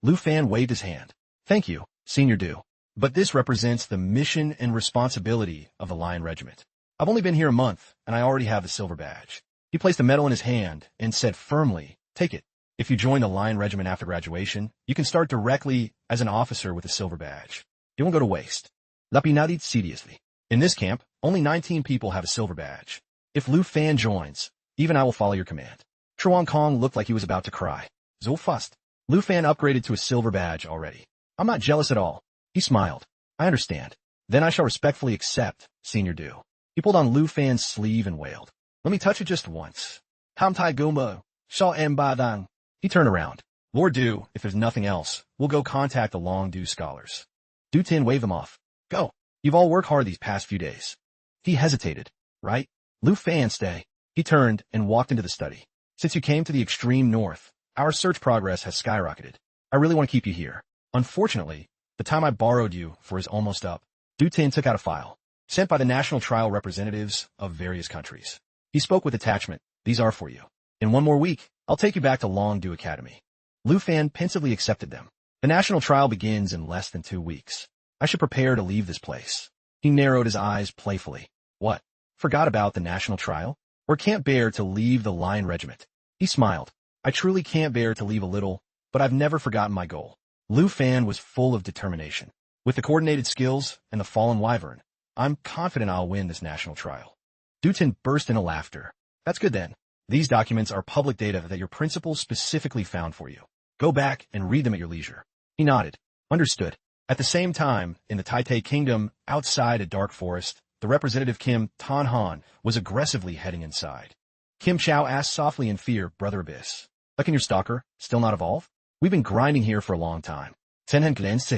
Lu Fan waved his hand. Thank you, Senior Du. But this represents the mission and responsibility of the Lion Regiment. I've only been here a month, and I already have the silver badge. He placed the medal in his hand and said firmly, take it. If you join the Lion Regiment after graduation, you can start directly as an officer with a silver badge. It won't go to waste. Lapinadit seriously. In this camp, only 19 people have a silver badge. If Lu Fan joins, even I will follow your command. Chuan Kong looked like he was about to cry. So fast. Lu Fan upgraded to a silver badge already. I'm not jealous at all. He smiled. I understand. Then I shall respectfully accept, Senior Du. He pulled on Lu Fan's sleeve and wailed. Let me touch it just once. Ham Tai Gumbo, Shaw M Badang. He turned around. Lord Du, if there's nothing else, we'll go contact the Longdu scholars. Du Tin waved them off. Go. You've all worked hard these past few days. He hesitated. Right? Lu Fan, stay. He turned and walked into the study. Since you came to the extreme north, our search progress has skyrocketed. I really want to keep you here. Unfortunately, the time I borrowed you for is almost up. Du Tin took out a file, sent by the national trial representatives of various countries. He spoke with attachment. These are for you. In one more week, I'll take you back to Longdu Academy. Lu Fan pensively accepted them. The national trial begins in less than 2 weeks. I should prepare to leave this place. He narrowed his eyes playfully. What? Forgot about the national trial? Or can't bear to leave the Lion Regiment? He smiled. I truly can't bear to leave a little, but I've never forgotten my goal. Lu Fan was full of determination. With the coordinated skills and the fallen wyvern, I'm confident I'll win this national trial. Du Tin burst into laughter. That's good then. These documents are public data that your principal specifically found for you. Go back and read them at your leisure. He nodded. Understood. At the same time, in the Taite Kingdom, outside a dark forest, the representative Kim Tien Hung was aggressively heading inside. Kim Chow asked softly in fear, Brother Abyss. Can your stalker still not evolve? We've been grinding here for a long time. Tien Hung glanced.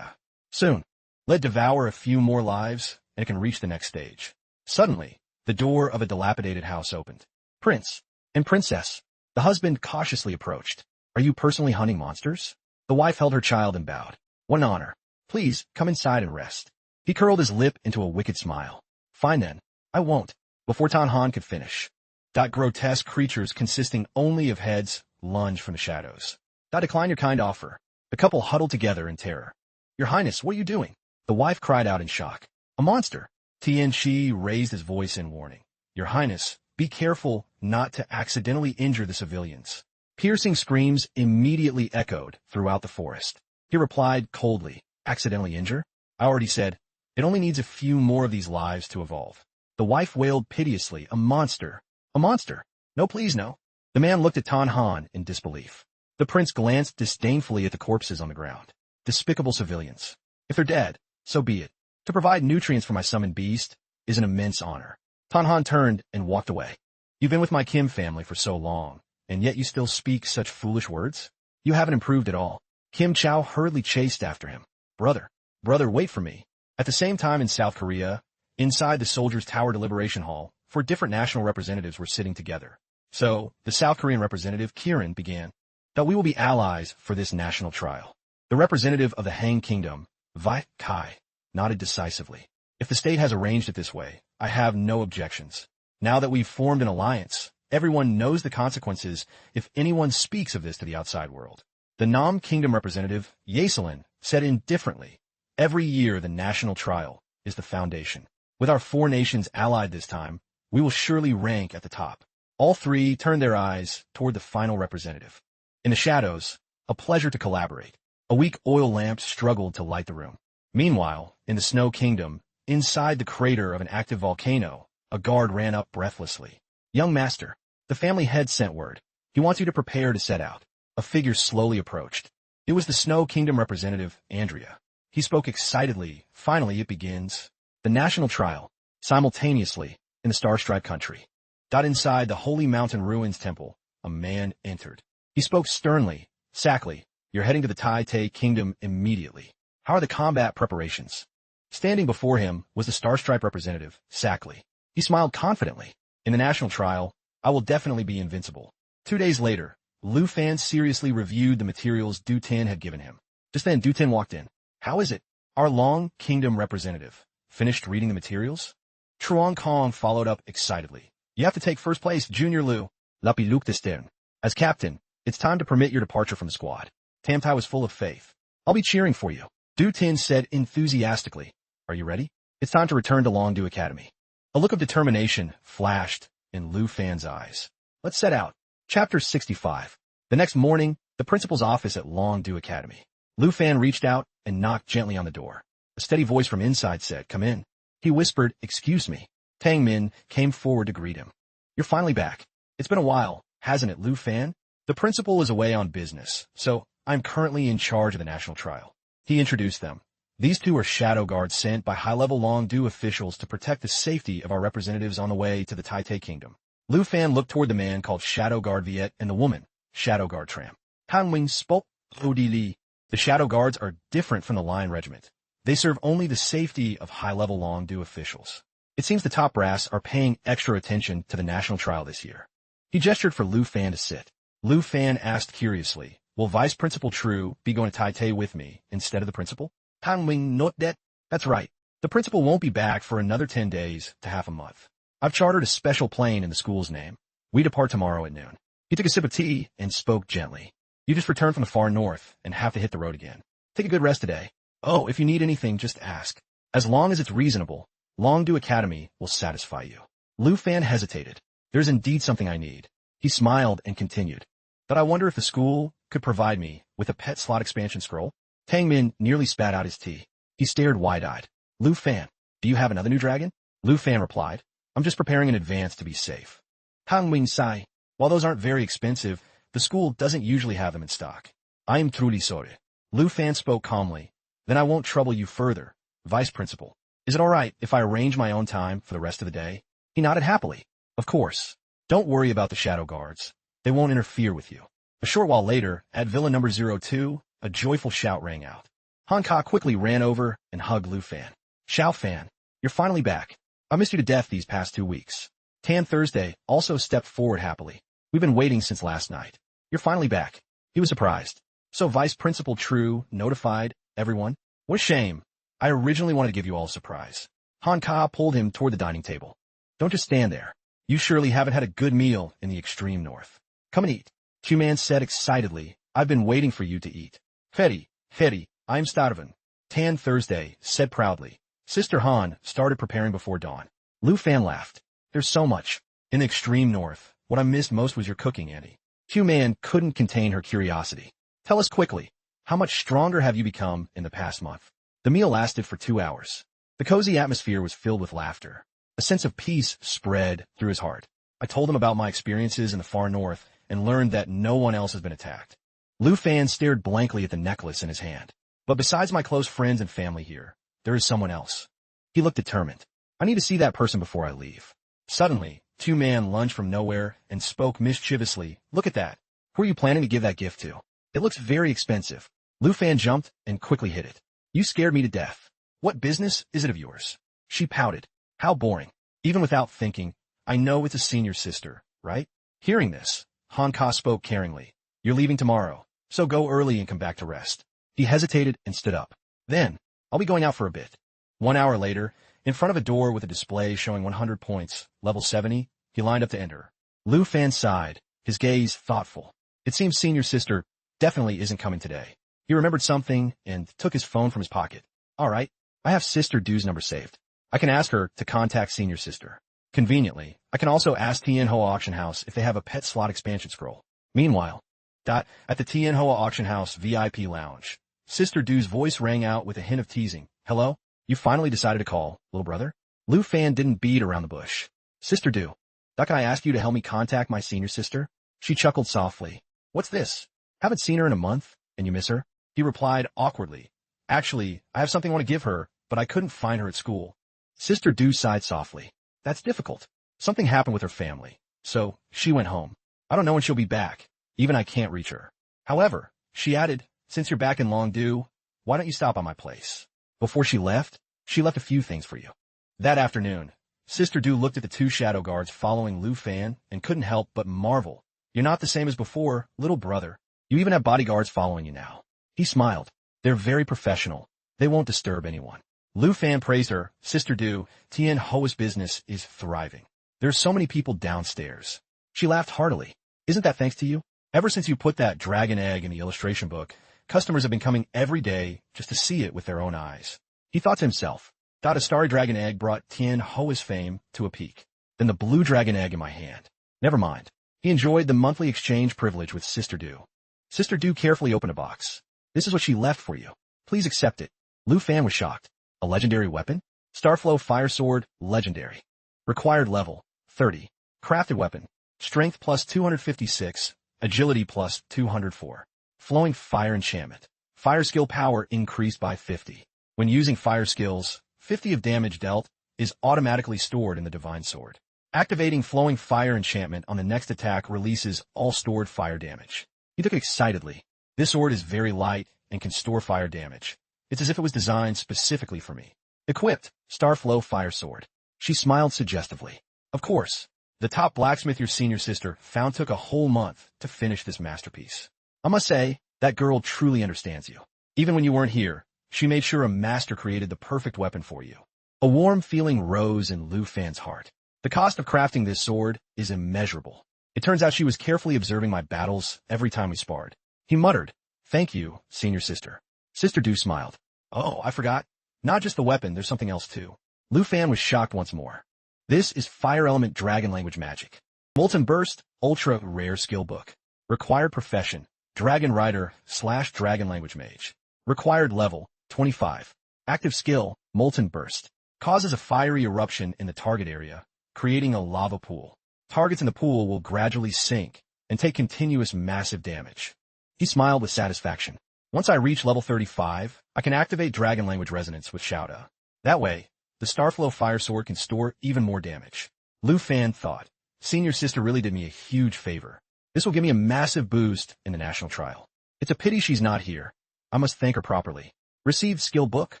Soon. Let devour a few more lives, and it can reach the next stage. Suddenly, the door of a dilapidated house opened. Prince and Princess. The husband cautiously approached. Are you personally hunting monsters? The wife held her child and bowed. One honor. Please, come inside and rest. He curled his lip into a wicked smile. Fine then. I won't. Before Tien Hung could finish. Grotesque creatures consisting only of heads lunged from the shadows. Decline your kind offer. The couple huddled together in terror. Your Highness, what are you doing? The wife cried out in shock. A monster. Tien Shi raised his voice in warning. Your Highness, be careful not to accidentally injure the civilians. Piercing screams immediately echoed throughout the forest. He replied coldly, accidentally injure? I already said, it only needs a few more of these lives to evolve. The wife wailed piteously, a monster. A monster. No please no. The man looked at Tien Hung in disbelief. The prince glanced disdainfully at the corpses on the ground. Despicable civilians. If they're dead, so be it. To provide nutrients for my summoned beast is an immense honor. Tien Hung turned and walked away. You've been with my Kim family for so long, and yet you still speak such foolish words? You haven't improved at all. Kim Chow hurriedly chased after him. Brother, wait for me. At the same time in South Korea, inside the Soldiers' Tower Deliberation Hall, 4 different national representatives were sitting together. So, the South Korean representative, Kieran, began. That we will be allies for this national trial. The representative of the Han Kingdom, Vi Kai, nodded decisively. If the state has arranged it this way, I have no objections. Now that we've formed an alliance, everyone knows the consequences if anyone speaks of this to the outside world. The Nam Kingdom representative, Yeselin, said indifferently, every year the national trial is the foundation. With our 4 nations allied this time, we will surely rank at the top. All 3 turned their eyes toward the final representative. In the shadows, a pleasure to collaborate. A weak oil lamp struggled to light the room. Meanwhile, in the Snow Kingdom, inside the crater of an active volcano, a guard ran up breathlessly. Young master, the family head sent word. He wants you to prepare to set out. A figure slowly approached. It was the Snow Kingdom representative, Andrea. He spoke excitedly. Finally, it begins. The national trial, simultaneously, in the Star-Striped country. Inside the Holy Mountain Ruins Temple, a man entered. He spoke sternly. Sackley, you're heading to the Tai Kingdom immediately. How are the combat preparations? Standing before him was the Star-Striped representative, Sackley. He smiled confidently. In the national trial, I will definitely be invincible. 2 days later, Lu Fan seriously reviewed the materials Du Tin had given him. Just then Du Tin walked in. How is it? Our Long Kingdom representative finished reading the materials? Truong Kong followed up excitedly. You have to take first place, Junior Lu. Lapi Luke de Stern. As captain, it's time to permit your departure from the squad. Tam Tai was full of faith. I'll be cheering for you. Du Tin said enthusiastically. Are you ready? It's time to return to Longdu Academy. A look of determination flashed in Lu Fan's eyes. Let's set out. Chapter 65. The next morning, the principal's office at Longdu Academy. Lu Fan reached out and knocked gently on the door. A steady voice from inside said, come in. He whispered, excuse me. Tang Min came forward to greet him. You're finally back. It's been a while, hasn't it, Lu Fan? The principal is away on business, so I'm currently in charge of the national trial. He introduced them. These 2 are shadow guards sent by high-level Longdu officials to protect the safety of our representatives on the way to the Taite Kingdom. Lu Fan looked toward the man called Shadow Guard Viet and the woman, Shadow Guard Tram. Han Wing spoke, Odi Li. The shadow guards are different from the Lion Regiment. They serve only the safety of high-level Longdu officials. It seems the top brass are paying extra attention to the national trial this year. He gestured for Lu Fan to sit. Lu Fan asked curiously, will Vice Principal True be going to Taite with me instead of the principal? Han Wing note that. That's right. The principal won't be back for another 10 days to half a month. I've chartered a special plane in the school's name. We depart tomorrow at noon. He took a sip of tea and spoke gently. You just returned from the far north and have to hit the road again. Take a good rest today. Oh, if you need anything, just ask. As long as it's reasonable, Longdu Academy will satisfy you. Lu Fan hesitated. There's indeed something I need. He smiled and continued. But I wonder if the school could provide me with a pet slot expansion scroll? Tang Min nearly spat out his tea. He stared wide-eyed. Lu Fan, do you have another new dragon? Lu Fan replied. I'm just preparing in advance to be safe. Tang Min sighed. While those aren't very expensive, the school doesn't usually have them in stock. I am truly sorry. Lu Fan spoke calmly. Then I won't trouble you further, Vice Principal. Is it all right if I arrange my own time for the rest of the day? He nodded happily. Of course. Don't worry about the shadow guards. They won't interfere with you. A short while later, at Villa number 02, a joyful shout rang out. Han Ka quickly ran over and hugged Lu Fan. Xiao Fan, you're finally back. I missed you to death these past 2 weeks. Tan Thursday also stepped forward happily. We've been waiting since last night. You're finally back. He was surprised. So Vice Principal True notified everyone? What a shame. I originally wanted to give you all a surprise. Han Ka pulled him toward the dining table. Don't just stand there. You surely haven't had a good meal in the extreme north. Come and eat. Q-Man said excitedly. I've been waiting for you to eat. Fetty, I'm starving. Tan Thursday said proudly. Sister Han started preparing before dawn. Lu Fan laughed. There's so much. In the extreme north, what I missed most was your cooking, Annie. Q-Man couldn't contain her curiosity. Tell us quickly, how much stronger have you become in the past month? The meal lasted for 2 hours. The cozy atmosphere was filled with laughter. A sense of peace spread through his heart. I told him about my experiences in the far north and learned that no one else has been attacked. Lu Fan stared blankly at the necklace in his hand. But besides my close friends and family here, there is someone else. He looked determined. I need to see that person before I leave. Suddenly, Two-Man lunged from nowhere and spoke mischievously. Look at that. Who are you planning to give that gift to? It looks very expensive. Lu Fan jumped and quickly hid it. You scared me to death. What business is it of yours? She pouted. How boring. Even without thinking, I know it's a senior sister, right? Hearing this, Han Ka spoke caringly. You're leaving tomorrow, so go early and come back to rest. He hesitated and stood up. Then, I'll be going out for a bit. 1 hour later, in front of a door with a display showing 100 points, level 70, he lined up to enter. Lu Fan sighed, his gaze thoughtful. It seems senior sister definitely isn't coming today. He remembered something and took his phone from his pocket. All right, I have Sister Du's number saved. I can ask her to contact senior sister. Conveniently, I can also ask Tien Hung Auction House if they have a pet slot expansion scroll. Meanwhile, at the Tien Hung Auction House VIP lounge, Sister Du's voice rang out with a hint of teasing. Hello? You finally decided to call, little brother? Lu Fan didn't beat around the bush. Sister Du, can I ask you to help me contact my senior sister? She chuckled softly. What's this? Haven't seen her in a month, and you miss her? He replied awkwardly. Actually, I have something I want to give her, but I couldn't find her at school. Sister Du sighed softly. That's difficult. Something happened with her family, so she went home. I don't know when she'll be back. Even I can't reach her. However, she added, since you're back in Longdu, why don't you stop by my place? Before she left a few things for you. That afternoon, Sister Du looked at the 2 shadow guards following Lu Fan and couldn't help but marvel. You're not the same as before, little brother. You even have bodyguards following you now. He smiled. They're very professional. They won't disturb anyone. Lu Fan praised her. Sister Du, Tien Hung's business is thriving. There's so many people downstairs. She laughed heartily. Isn't that thanks to you? Ever since you put that dragon egg in the illustration book, customers have been coming every day just to see it with their own eyes. He thought to himself, a starry dragon egg brought Tien Hung's fame to a peak. Then the blue dragon egg in my hand. Never mind. He enjoyed the monthly exchange privilege with Sister Du. Sister Du carefully opened a box. This is what she left for you. Please accept it. Lu Fan was shocked. A legendary weapon? Starflow Fire Sword, legendary. Required level, 30. Crafted weapon, strength plus 256, agility plus 204. Flowing fire enchantment. Fire skill power increased by 50. When using fire skills, 50 of damage dealt is automatically stored in the divine sword. Activating flowing fire enchantment on the next attack releases all stored fire damage. He took it excitedly. This sword is very light and can store fire damage. It's as if it was designed specifically for me. Equipped, Starflow Fire Sword. She smiled suggestively. Of course, the top blacksmith your senior sister found took a whole month to finish this masterpiece. I must say, that girl truly understands you. Even when you weren't here, she made sure a master created the perfect weapon for you. A warm feeling rose in Lu Fan's heart. The cost of crafting this sword is immeasurable. It turns out she was carefully observing my battles every time we sparred. He muttered, "Thank you, senior sister." Sister Du smiled. "Oh, I forgot. Not just the weapon, there's something else too." Lu Fan was shocked once more. "This is Fire Element Dragon Language Magic. Molten Burst, Ultra Rare Skill Book. Required Profession, Dragon Rider / Dragon Language Mage. Required Level, 25. Active Skill, Molten Burst. Causes a fiery eruption in the target area, creating a lava pool. Targets in the pool will gradually sink and take continuous massive damage." He smiled with satisfaction. "Once I reach level 35, I can activate Dragon Language Resonance with Shouta. That way, the Starflow Fire Sword can store even more damage." Lu Fan thought, "Senior sister really did me a huge favor. This will give me a massive boost in the national trial. It's a pity she's not here. I must thank her properly." Received Skill Book,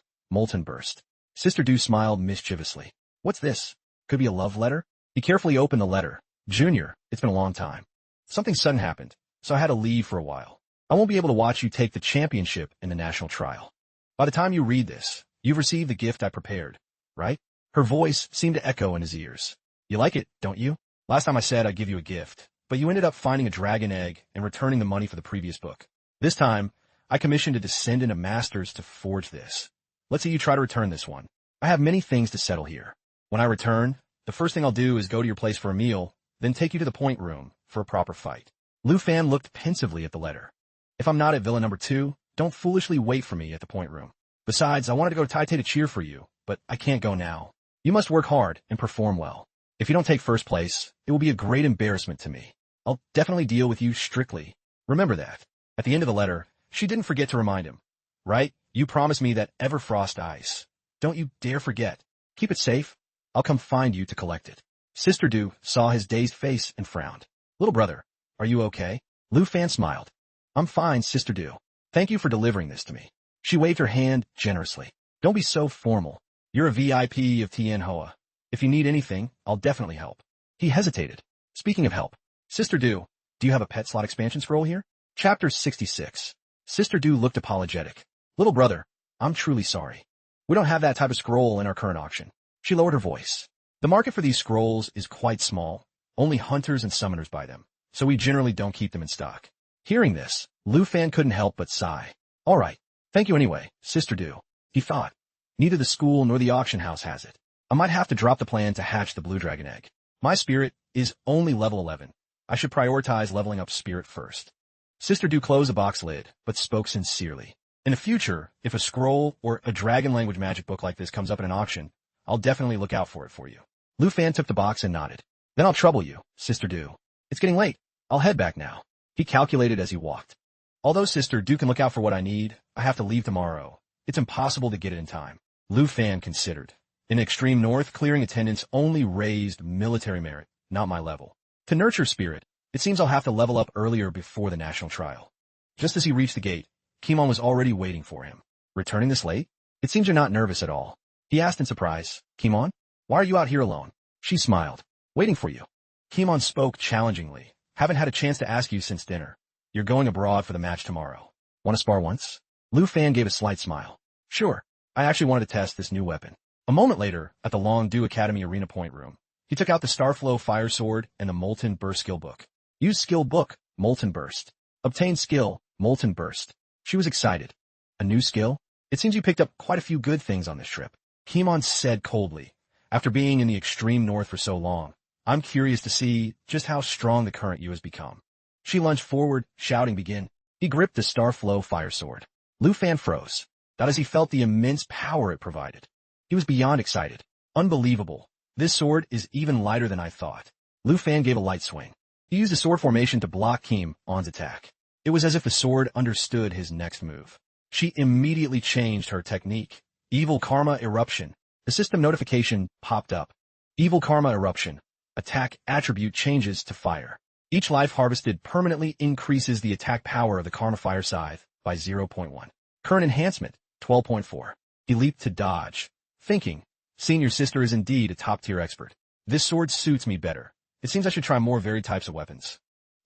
Molten Burst. Sister Du smiled mischievously. "What's this? Could be a love letter?" He carefully opened the letter. "Junior, it's been a long time. Something sudden happened, so I had to leave for a while. I won't be able to watch you take the championship in the national trial. By the time you read this, you've received the gift I prepared, right?" Her voice seemed to echo in his ears. "You like it, don't you? Last time I said I'd give you a gift, but you ended up finding a dragon egg and returning the money for the previous book. This time, I commissioned a descendant of masters to forge this. Let's see you try to return this one. I have many things to settle here. When I return, the first thing I'll do is go to your place for a meal, then take you to the point room for a proper fight." Lu Fan looked pensively at the letter. "If I'm not at Villa number 2, don't foolishly wait for me at the point room. Besides, I wanted to go to Taipei to cheer for you, but I can't go now. You must work hard and perform well. If you don't take first place, it will be a great embarrassment to me. I'll definitely deal with you strictly. Remember that." At the end of the letter, she didn't forget to remind him. "Right? You promised me that Everfrost Ice. Don't you dare forget. Keep it safe. I'll come find you to collect it." Sister Du saw his dazed face and frowned. "Little brother, are you okay?" Lu Fan smiled. "I'm fine, Sister Du. Thank you for delivering this to me." She waved her hand generously. "Don't be so formal. You're a VIP of Tien Hung. If you need anything, I'll definitely help." He hesitated. "Speaking of help, Sister Du, do you have a pet slot expansion scroll here?" Chapter 66. Sister Du looked apologetic. "Little brother, I'm truly sorry. We don't have that type of scroll in our current auction." She lowered her voice. "The market for these scrolls is quite small. Only hunters and summoners buy them, so we generally don't keep them in stock." Hearing this, Lu Fan couldn't help but sigh. "All right. Thank you anyway, Sister Du." He thought. "Neither the school nor the auction house has it. I might have to drop the plan to hatch the blue dragon egg. My spirit is only level 11. I should prioritize leveling up spirit first." Sister Du closed the box lid, but spoke sincerely. "In the future, if a scroll or a dragon language magic book like this comes up in an auction, I'll definitely look out for it for you." Lu Fan took the box and nodded. "Then I'll trouble you, Sister Du. It's getting late. I'll head back now." He calculated as he walked. "Although Sister Du can look out for what I need, I have to leave tomorrow. It's impossible to get it in time." Lu Fan considered. In Extreme North, clearing attendance only raised military merit, not my level. To nurture spirit, it seems I'll have to level up earlier before the national trial. Just as he reached the gate, Kimon was already waiting for him. "Returning this late? It seems you're not nervous at all." He asked in surprise. "Kimon, why are you out here alone?" She smiled. "Waiting for you." Kimon spoke challengingly. "Haven't had a chance to ask you since dinner. You're going abroad for the match tomorrow. Want to spar once?" Lu Fan gave a slight smile. "Sure. I actually wanted to test this new weapon." A moment later, at the Longdu Academy Arena Point Room, he took out the Starflow Fire Sword and the Molten Burst Skill Book. Use Skill Book, Molten Burst. Obtain Skill, Molten Burst. She was excited. "A new skill? It seems you picked up quite a few good things on this trip." Kimon said coldly. "After being in the extreme north for so long, I'm curious to see just how strong the current you has become." She lunged forward, shouting begin. He gripped the Starflow Fire Sword. Lu Fan froze, not as he felt the immense power it provided. He was beyond excited. "Unbelievable. This sword is even lighter than I thought." Lu Fan gave a light swing. He used a sword formation to block Kim On's attack. It was as if the sword understood his next move. She immediately changed her technique. Evil Karma Eruption. The system notification popped up. Evil Karma Eruption. Attack attribute changes to fire. Each life harvested permanently increases the attack power of the Karma Fire Scythe by 0.1. Current enhancement, 12.4. He leaped to dodge, thinking, "Senior sister is indeed a top-tier expert. This sword suits me better. It seems I should try more varied types of weapons."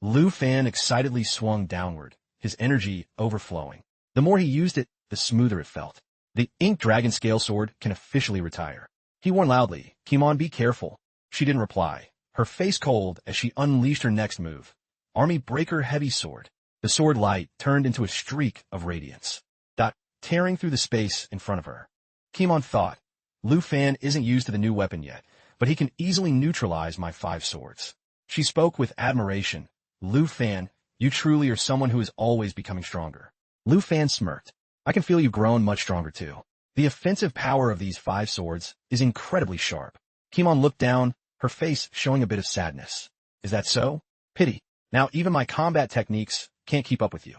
Lu Fan excitedly swung downward, his energy overflowing. The more he used it, the smoother it felt. The Ink Dragon Scale Sword can officially retire. He warned loudly, "Kimon, be careful." She didn't reply, her face cold as she unleashed her next move. Army Breaker Heavy Sword. The sword light turned into a streak of radiance, tearing through the space in front of her. Kimon thought, Lu Fan isn't used to the new weapon yet, but he can easily neutralize my 5 swords. She spoke with admiration. Lu Fan, you truly are someone who is always becoming stronger. Lu Fan smirked. I can feel you've grown much stronger too. The offensive power of these 5 swords is incredibly sharp. Kimon looked down, her face showing a bit of sadness. Is that so? Pity. Now even my combat techniques can't keep up with you.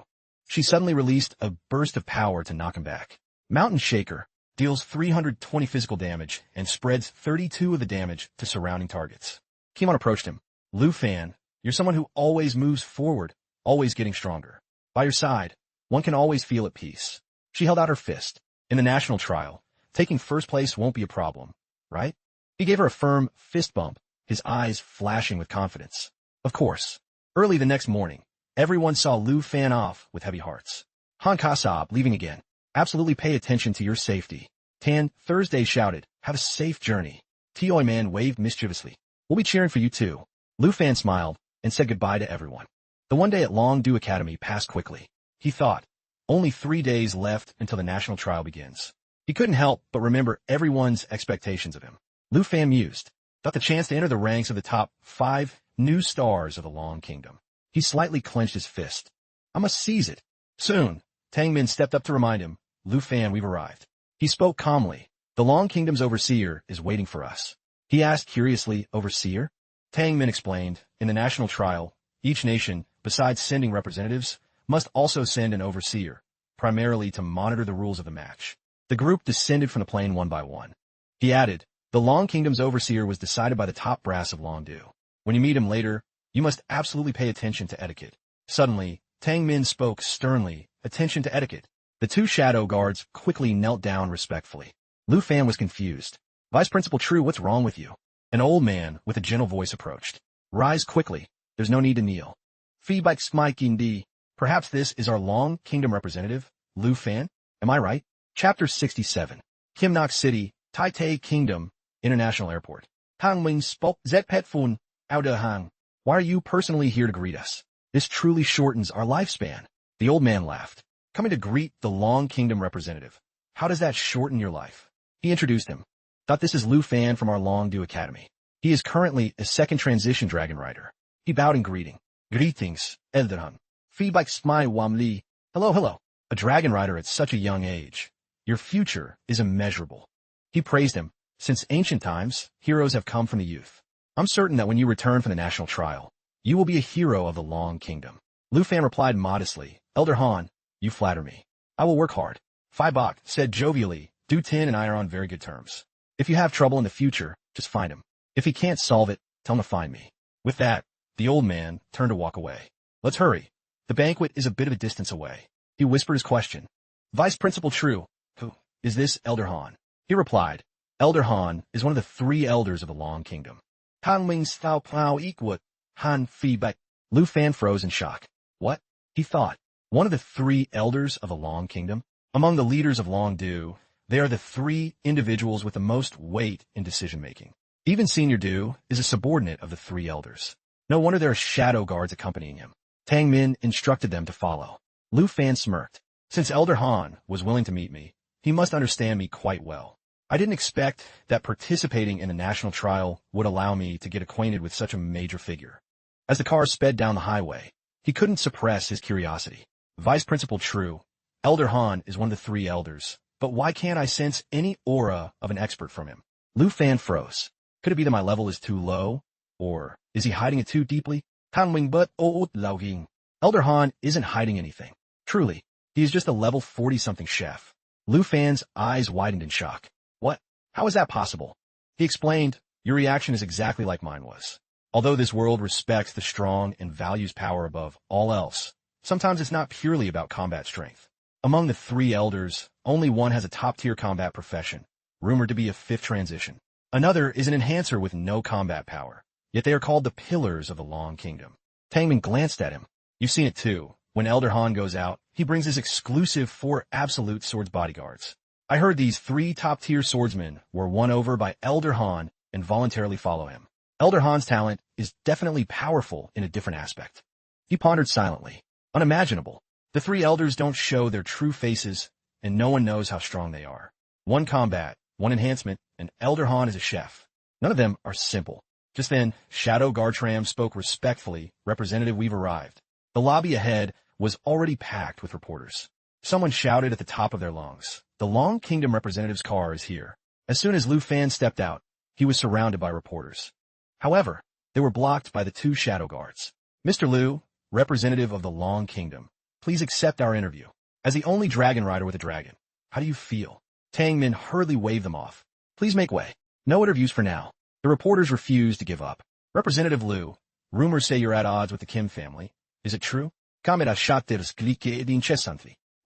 She suddenly released a burst of power to knock him back. Mountain Shaker deals 320 physical damage and spreads 32 of the damage to surrounding targets. Kimon approached him. Lu Fan, you're someone who always moves forward, always getting stronger. By your side, one can always feel at peace. She held out her fist. In the national trial, taking first place won't be a problem, right? He gave her a firm fist bump, his eyes flashing with confidence. Of course. Early the next morning, everyone saw Lu Fan off with heavy hearts. Han Kasab leaving again. Absolutely pay attention to your safety. Tan Thursday shouted, have a safe journey. Tioi Man waved mischievously. We'll be cheering for you too. Lu Fan smiled and said goodbye to everyone. The one day at Longdu Academy passed quickly. He thought, only 3 days left until the national trial begins. He couldn't help but remember everyone's expectations of him. Lu Fan mused, thought the chance to enter the ranks of the top 5 new stars of the Long Kingdom. He slightly clenched his fist. I must seize it. Soon, Tang Min stepped up to remind him, Lu Fan, we've arrived. He spoke calmly. The Long Kingdom's overseer is waiting for us. He asked curiously, overseer? Tang Min explained, in the national trial, each nation, besides sending representatives, must also send an overseer, primarily to monitor the rules of the match. The group descended from the plane one by one. He added, the Long Kingdom's overseer was decided by the top brass of Longdu. When you meet him later, you must absolutely pay attention to etiquette. Suddenly, Tang Min spoke sternly, attention to etiquette. The 2 shadow guards quickly knelt down respectfully. Lu Fan was confused. Vice Principal True, what's wrong with you? An old man with a gentle voice approached. Rise quickly. There's no need to kneel. Feedback Smiking D. Perhaps this is our Long Kingdom representative, Lu Fan? Am I right? Chapter 67. Kimnok City, Taipei Kingdom, International Airport. Hangming spoke Zetpetfun, Auda Hang. Why are you personally here to greet us? This truly shortens our lifespan. The old man laughed. Coming to greet the Long Kingdom representative. How does that shorten your life? He introduced him. Thought this is Lu Fan from our Longdu Academy. He is currently a 2nd transition dragon rider. He bowed in greeting. Greetings, Elderhan. Feedback Smai Wamli. Hello. A dragon rider at such a young age. Your future is immeasurable. He praised him. Since ancient times, heroes have come from the youth. I'm certain that when you return from the national trial, you will be a hero of the Long Kingdom. Lu Fan replied modestly, Elder Han, you flatter me. I will work hard. Phi Bok said jovially, Du Tin and I are on very good terms. If you have trouble in the future, just find him. If he can't solve it, tell him to find me. With that, the old man turned to walk away. Let's hurry. The banquet is a bit of a distance away. He whispered his question. Vice Principal True, who is this Elder Han? He replied, Elder Han is one of the 3 elders of the Long Kingdom. Han Ming Stao Plow Equat, Han Feedback. Lu Fan froze in shock. What? He thought. One of the 3 elders of the Long Kingdom? Among the leaders of Longdu, they are the 3 individuals with the most weight in decision-making. Even Senior Du is a subordinate of the 3 elders. No wonder there are shadow guards accompanying him. Tang Min instructed them to follow. Lu Fan smirked. Since Elder Han was willing to meet me, he must understand me quite well. I didn't expect that participating in the national trial would allow me to get acquainted with such a major figure. As the car sped down the highway, he couldn't suppress his curiosity. Vice Principal True, Elder Han is one of the 3 elders, but why can't I sense any aura of an expert from him? Lu Fan froze. Could it be that my level is too low? Or is he hiding it too deeply? Elder Han isn't hiding anything. Truly, he is just a level 40-something chef. Lu Fan's eyes widened in shock. What? How is that possible? He explained, your reaction is exactly like mine was. Although this world respects the strong and values power above all else, sometimes it's not purely about combat strength. Among the 3 elders, only one has a top-tier combat profession, rumored to be a 5th transition. Another is an enhancer with no combat power, yet they are called the Pillars of the Long Kingdom. Taming glanced at him. You've seen it too. When Elder Han goes out, he brings his exclusive 4 absolute swords bodyguards. I heard these 3 top-tier swordsmen were won over by Elder Han and voluntarily follow him. Elder Han's talent is definitely powerful in a different aspect. He pondered silently. Unimaginable. The three elders don't show their true faces, and no one knows how strong they are. One combat, one enhancement, and Elder Han is a chef. None of them are simple. Just then, Shadow Gartram spoke respectfully. Representative, we've arrived. The lobby ahead was already packed with reporters. Someone shouted at the top of their lungs. The Long Kingdom representative's car is here. As soon as Lu Fan stepped out, he was surrounded by reporters. However, they were blocked by the two shadow guards. Mr. Lu, representative of the Long Kingdom, please accept our interview. As the only dragon rider with a dragon, how do you feel? Taming hurriedly waved them off. Please make way. No interviews for now. The reporters refused to give up. Representative Lu, rumors say you're at odds with the Kim family. Is it true?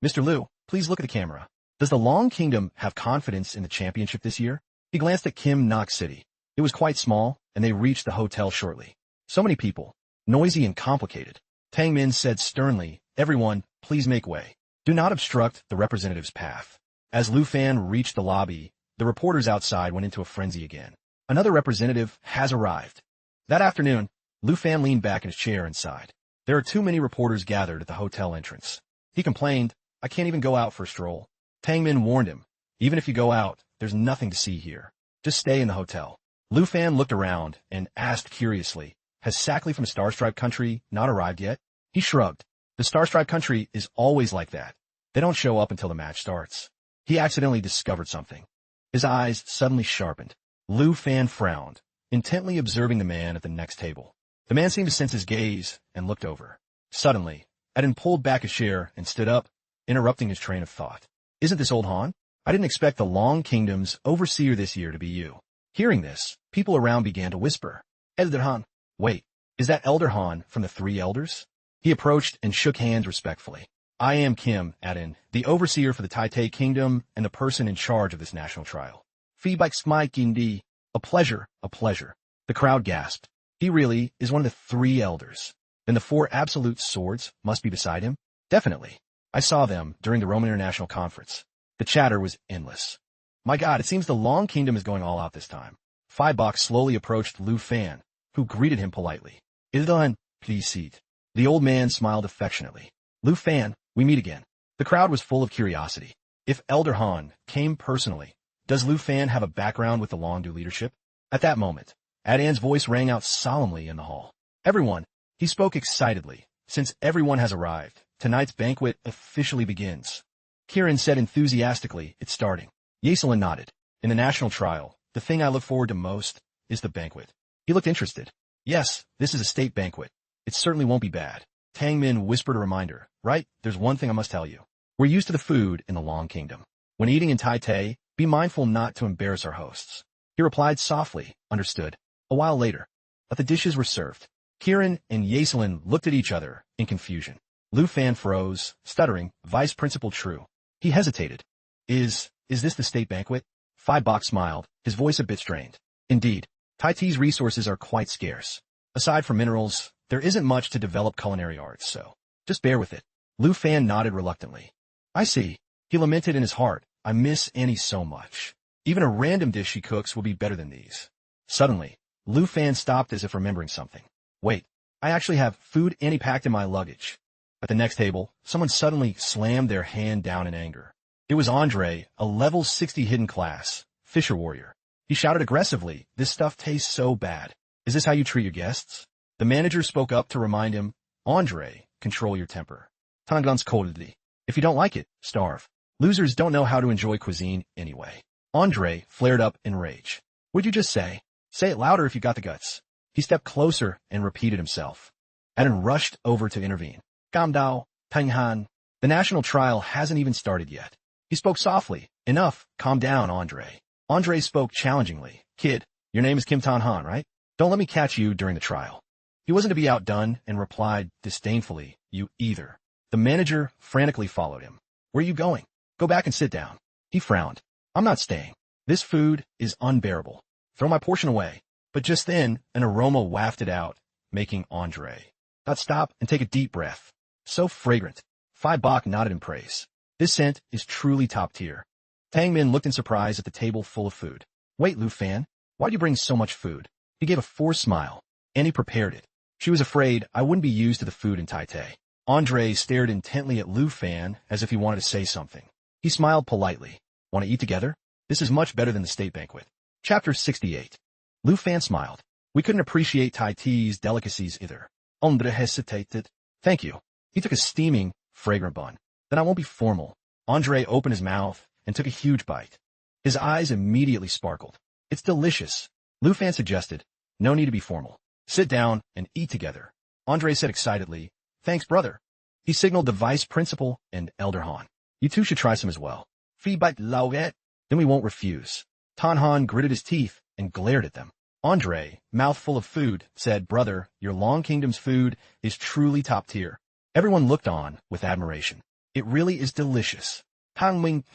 Mr. Lu, please look at the camera. Does the Long Kingdom have confidence in the championship this year? He glanced at Kim Nok City. It was quite small, and they reached the hotel shortly. So many people. Noisy and complicated. Tang Min said sternly, everyone, please make way. Do not obstruct the representative's path. As Lu Fan reached the lobby, the reporters outside went into a frenzy again. Another representative has arrived. That afternoon, Lu Fan leaned back in his chair and sighed. There are too many reporters gathered at the hotel entrance. He complained, I can't even go out for a stroll. Tang Min warned him, even if you go out, there's nothing to see here. Just stay in the hotel. Lu Fan looked around and asked curiously, has Sackley from Starstripe Country not arrived yet? He shrugged. The Starstripe Country is always like that. They don't show up until the match starts. He accidentally discovered something. His eyes suddenly sharpened. Lu Fan frowned, intently observing the man at the next table. The man seemed to sense his gaze and looked over. Suddenly, Eden pulled back a chair and stood up, interrupting his train of thought. Isn't this old Han? I didn't expect the Long Kingdom's overseer this year to be you. Hearing this, people around began to whisper. Elder Han. Wait, is that Elder Han from the Three Elders? He approached and shook hands respectfully. I am Kim, Eden, the overseer for the Tai Kingdom and the person in charge of this national trial. Feedback Smike Indi. A pleasure, a pleasure. The crowd gasped. He really is one of the Three Elders. Then the four absolute swords must be beside him? Definitely. I saw them during the Roman International Conference. The chatter was endless. My God, it seems the Long Kingdom is going all out this time. Phi-Bok slowly approached Lu Fan, who greeted him politely. Ildan, please seat. The old man smiled affectionately. Lu Fan, we meet again. The crowd was full of curiosity. If Elder Han came personally, does Lu Fan have a background with the Longdu leadership? At that moment, Adan's voice rang out solemnly in the hall. Everyone, he spoke excitedly. Since everyone has arrived, tonight's banquet officially begins. Kieran said enthusiastically, it's starting. Yaselin nodded. In the national trial, the thing I look forward to most is the banquet. He looked interested. Yes, this is a state banquet. It certainly won't be bad. Tang Min whispered a reminder. Right, there's one thing I must tell you. We're used to the food in the Long Kingdom. When eating in Tai, be mindful not to embarrass our hosts. He replied softly, understood. A while later, but the dishes were served. Kieran and Yaselin looked at each other in confusion. Lu Fan froze, stuttering, Vice Principal True. He hesitated. Is this the state banquet? Phi-Bok smiled, his voice a bit strained. Indeed, Tai's resources are quite scarce. Aside from minerals, there isn't much to develop culinary arts, so just bear with it. Lu Fan nodded reluctantly. I see. He lamented in his heart, I miss Annie so much. Even a random dish she cooks will be better than these. Suddenly, Lu Fan stopped as if remembering something. Wait, I actually have food Annie packed in my luggage. At the next table, someone suddenly slammed their hand down in anger. It was Andre, a level 60 hidden class, Fisher Warrior. He shouted aggressively, this stuff tastes so bad. Is this how you treat your guests? The manager spoke up to remind him, Andre, control your temper. Tangan's coldly. If you don't like it, starve. Losers don't know how to enjoy cuisine anyway. Andre flared up in rage. What'd you just say? Say it louder if you got the guts. He stepped closer and repeated himself. Eden rushed over to intervene. Gamdao, Tien Hung. The national trial hasn't even started yet. He spoke softly. Enough, calm down, Andre. Andre spoke challengingly. Kid, your name is Kim Tan Han, right? Don't let me catch you during the trial. He wasn't to be outdone and replied disdainfully, you either. The manager frantically followed him. Where are you going? Go back and sit down. He frowned. I'm not staying. This food is unbearable. Throw my portion away. But just then, an aroma wafted out, making Andre not stop and take a deep breath. So fragrant. Phi-Bok nodded in praise. This scent is truly top tier. Tang Min looked in surprise at the table full of food. Wait, Lu Fan, why do you bring so much food? He gave a forced smile. and he prepared it. She was afraid I wouldn't be used to the food in Taipei. Andre stared intently at Lu Fan as if he wanted to say something. He smiled politely. Want to eat together? This is much better than the state banquet. Chapter 68. Lu Fan smiled. We couldn't appreciate Tai Ti's delicacies either. Andre hesitated. Thank you. He took a steaming, fragrant bun. Then I won't be formal. Andre opened his mouth and took a huge bite. His eyes immediately sparkled. It's delicious. Lu Fan suggested. No need to be formal. Sit down and eat together. Andre said excitedly. Thanks, brother. He signaled the vice principal and Elder Han. You two should try some as well. Feedback lauget. Then we won't refuse. Tien Hung gritted his teeth and glared at them. Andre, mouth full of food, said, Brother, your Long Kingdom's food is truly top tier. Everyone looked on with admiration. It really is delicious. Taming,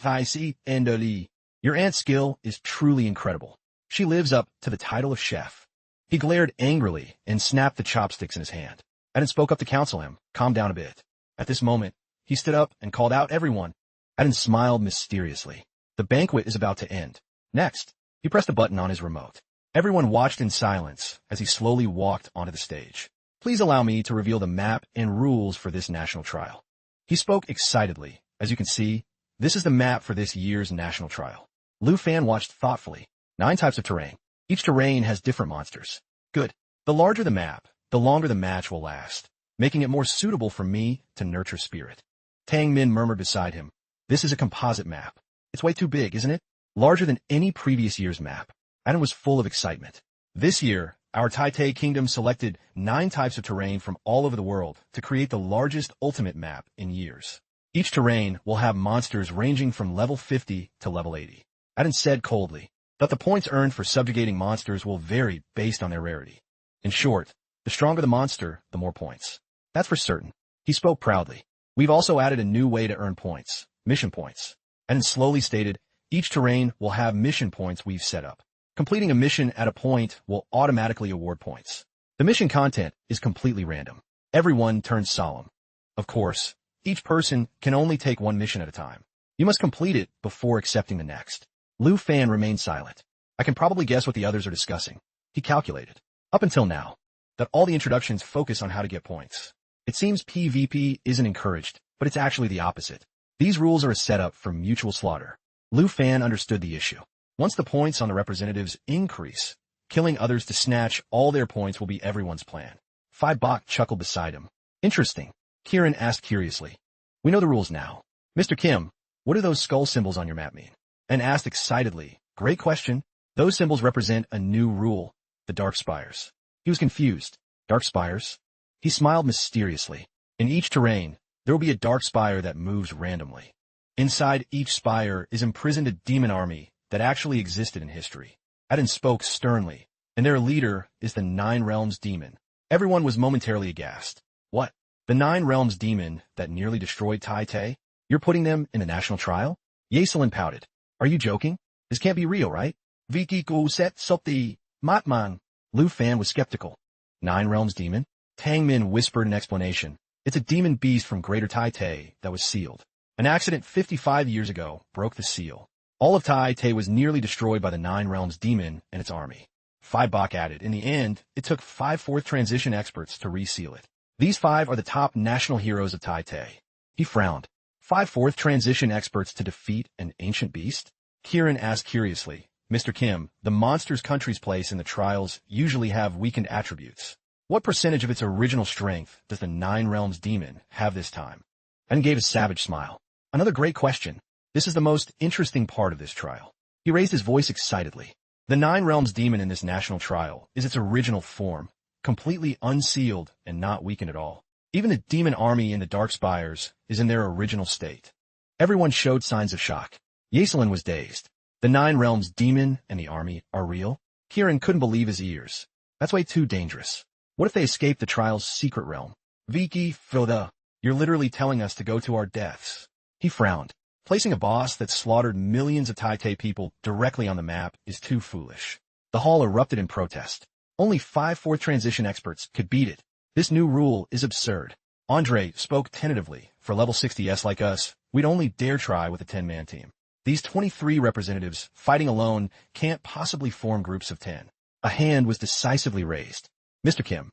and Ali. Your aunt's skill is truly incredible. She lives up to the title of chef. He glared angrily and snapped the chopsticks in his hand. Adin spoke up to counsel him. Calm down a bit. At this moment, he stood up and called out everyone. Adin smiled mysteriously. The banquet is about to end. Next, he pressed a button on his remote. Everyone watched in silence as he slowly walked onto the stage. Please allow me to reveal the map and rules for this national trial. He spoke excitedly. As you can see, this is the map for this year's national trial. Lu Fan watched thoughtfully. 9 types of terrain. Each terrain has different monsters. Good. The larger the map, the longer the match will last, making it more suitable for me to nurture spirit. Tang Min murmured beside him. This is a composite map. It's way too big, isn't it? Larger than any previous year's map. Adam was full of excitement. This year, our Taipei Kingdom selected 9 types of terrain from all over the world to create the largest ultimate map in years. Each terrain will have monsters ranging from level 50 to level 80. Adam said coldly that the points earned for subjugating monsters will vary based on their rarity. In short, the stronger the monster, the more points. That's for certain. He spoke proudly. We've also added a new way to earn points, mission points. Adam slowly stated, each terrain will have mission points we've set up. Completing a mission at a point will automatically award points. The mission content is completely random. Everyone turns solemn. Of course, each person can only take 1 mission at a time. You must complete it before accepting the next. Lu Fan remained silent. I can probably guess what the others are discussing. He calculated. Up until now, that all the introductions focus on how to get points. It seems PvP isn't encouraged, but it's actually the opposite. These rules are a setup for mutual slaughter. Lu Fan understood the issue. Once the points on the representatives increase, killing others to snatch all their points will be everyone's plan. Phi Bok chuckled beside him. Interesting. Kieran asked curiously. We know the rules now. Mr. Kim, what do those skull symbols on your map mean? And asked excitedly. Great question. Those symbols represent a new rule, the Dark Spires. He was confused. Dark Spires? He smiled mysteriously. In each terrain, there will be a Dark Spire that moves randomly. Inside each spire is imprisoned a demon army that actually existed in history. Adin spoke sternly, and their leader is the 9 Realms Demon. Everyone was momentarily aghast. What? The 9 Realms Demon that nearly destroyed Taipei? You're putting them in a national trial? Yeselin pouted. Are you joking? This can't be real, right? Viki ko set sopti, matman. Lu Fan was skeptical. 9 Realms Demon? Tang Min whispered an explanation. It's a demon beast from Greater Taipei that was sealed. An accident 55 years ago broke the seal. All of Taipei was nearly destroyed by the 9 Realms Demon and its army. Phi Bok added, in the end, it took 5 fourth transition experts to reseal it. These 5 are the top national heroes of Taipei. He frowned. 5 fourth transition experts to defeat an ancient beast? Kieran asked curiously. Mr. Kim, the monster's country's place in the trials usually have weakened attributes. What percentage of its original strength does the 9 Realms Demon have this time? And gave a savage smile. Another great question. This is the most interesting part of this trial. He raised his voice excitedly. The 9 Realms Demon in this national trial is its original form, completely unsealed and not weakened at all. Even the demon army in the Dark Spires is in their original state. Everyone showed signs of shock. Yeselin was dazed. The 9 Realms Demon and the army are real? Kieran couldn't believe his ears. That's way too dangerous. What if they escape the trial's secret realm? Viki Filda, you're literally telling us to go to our deaths. He frowned. Placing a boss that slaughtered millions of Taipei people directly on the map is too foolish. The hall erupted in protest. Only 5 fourth transition experts could beat it. This new rule is absurd. Andre spoke tentatively. For level 60s like us, we'd only dare try with a 10-man team. These 23 representatives fighting alone can't possibly form groups of 10. A hand was decisively raised. Mr. Kim,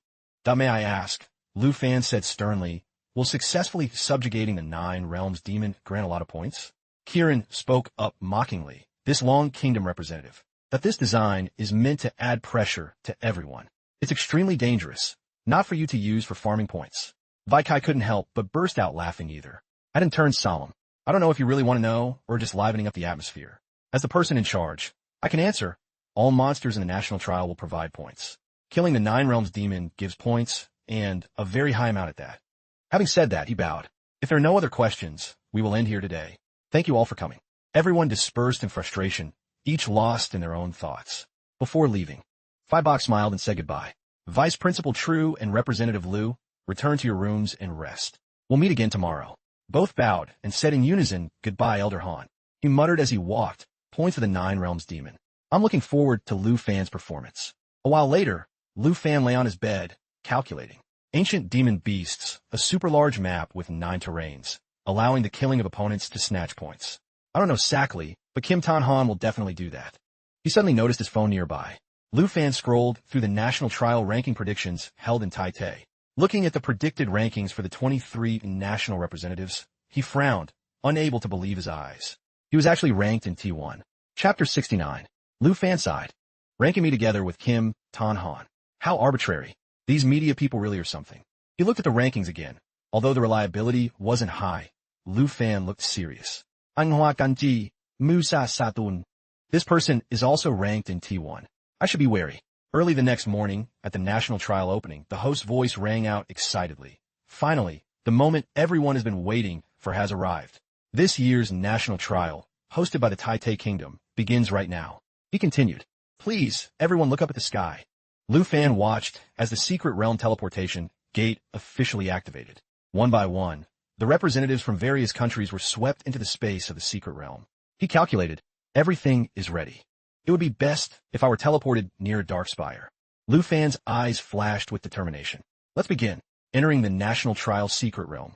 may I ask, Lu Fan said sternly, will successfully subjugating the 9 realms demon grant a lot of points? Kieran spoke up mockingly, this Long Kingdom representative, that this design is meant to add pressure to everyone. It's extremely dangerous, not for you to use for farming points. Vaikai couldn't help but burst out laughing either. I didn't turn solemn. I don't know if you really want to know or just livening up the atmosphere. As the person in charge, I can answer. All monsters in the national trial will provide points. Killing the 9 realms demon gives points, and a very high amount at that. Having said that, he bowed. If there are no other questions, we will end here today. Thank you all for coming. Everyone dispersed in frustration, each lost in their own thoughts. Before leaving, Fibok smiled and said goodbye. Vice Principal True and Representative Liu, return to your rooms and rest. We'll meet again tomorrow. Both bowed and said in unison, goodbye, Elder Han. He muttered as he walked, pointing to the 9 realms demon. I'm looking forward to Lu Fan's performance. A while later, Lu Fan lay on his bed, calculating. Ancient Demon Beasts, a super large map with 9 terrains, allowing the killing of opponents to snatch points. I don't know exactly, but Kim Tan Han will definitely do that. He suddenly noticed his phone nearby. Lu Fan scrolled through the national trial ranking predictions held in Taipei. Looking at the predicted rankings for the 23 national representatives, he frowned, unable to believe his eyes. He was actually ranked in T1. Chapter 69. Lu Fan sighed. Ranking me together with Kim Tan Han. How arbitrary. These media people really are something. He looked at the rankings again. Although the reliability wasn't high, Lu Fan looked serious. Manhwa Recap, Musa Satun. This person is also ranked in T1. I should be wary. Early the next morning, at the national trial opening, the host's voice rang out excitedly. Finally, the moment everyone has been waiting for has arrived. This year's national trial, hosted by the Taipei Kingdom, begins right now. He continued. Please, everyone look up at the sky. Lu Fan watched as the secret realm teleportation gate officially activated. One by one, the representatives from various countries were swept into the space of the secret realm. He calculated, everything is ready. It would be best if I were teleported near a dark spire. Lu Fan's eyes flashed with determination. Let's begin. Entering the national trial secret realm.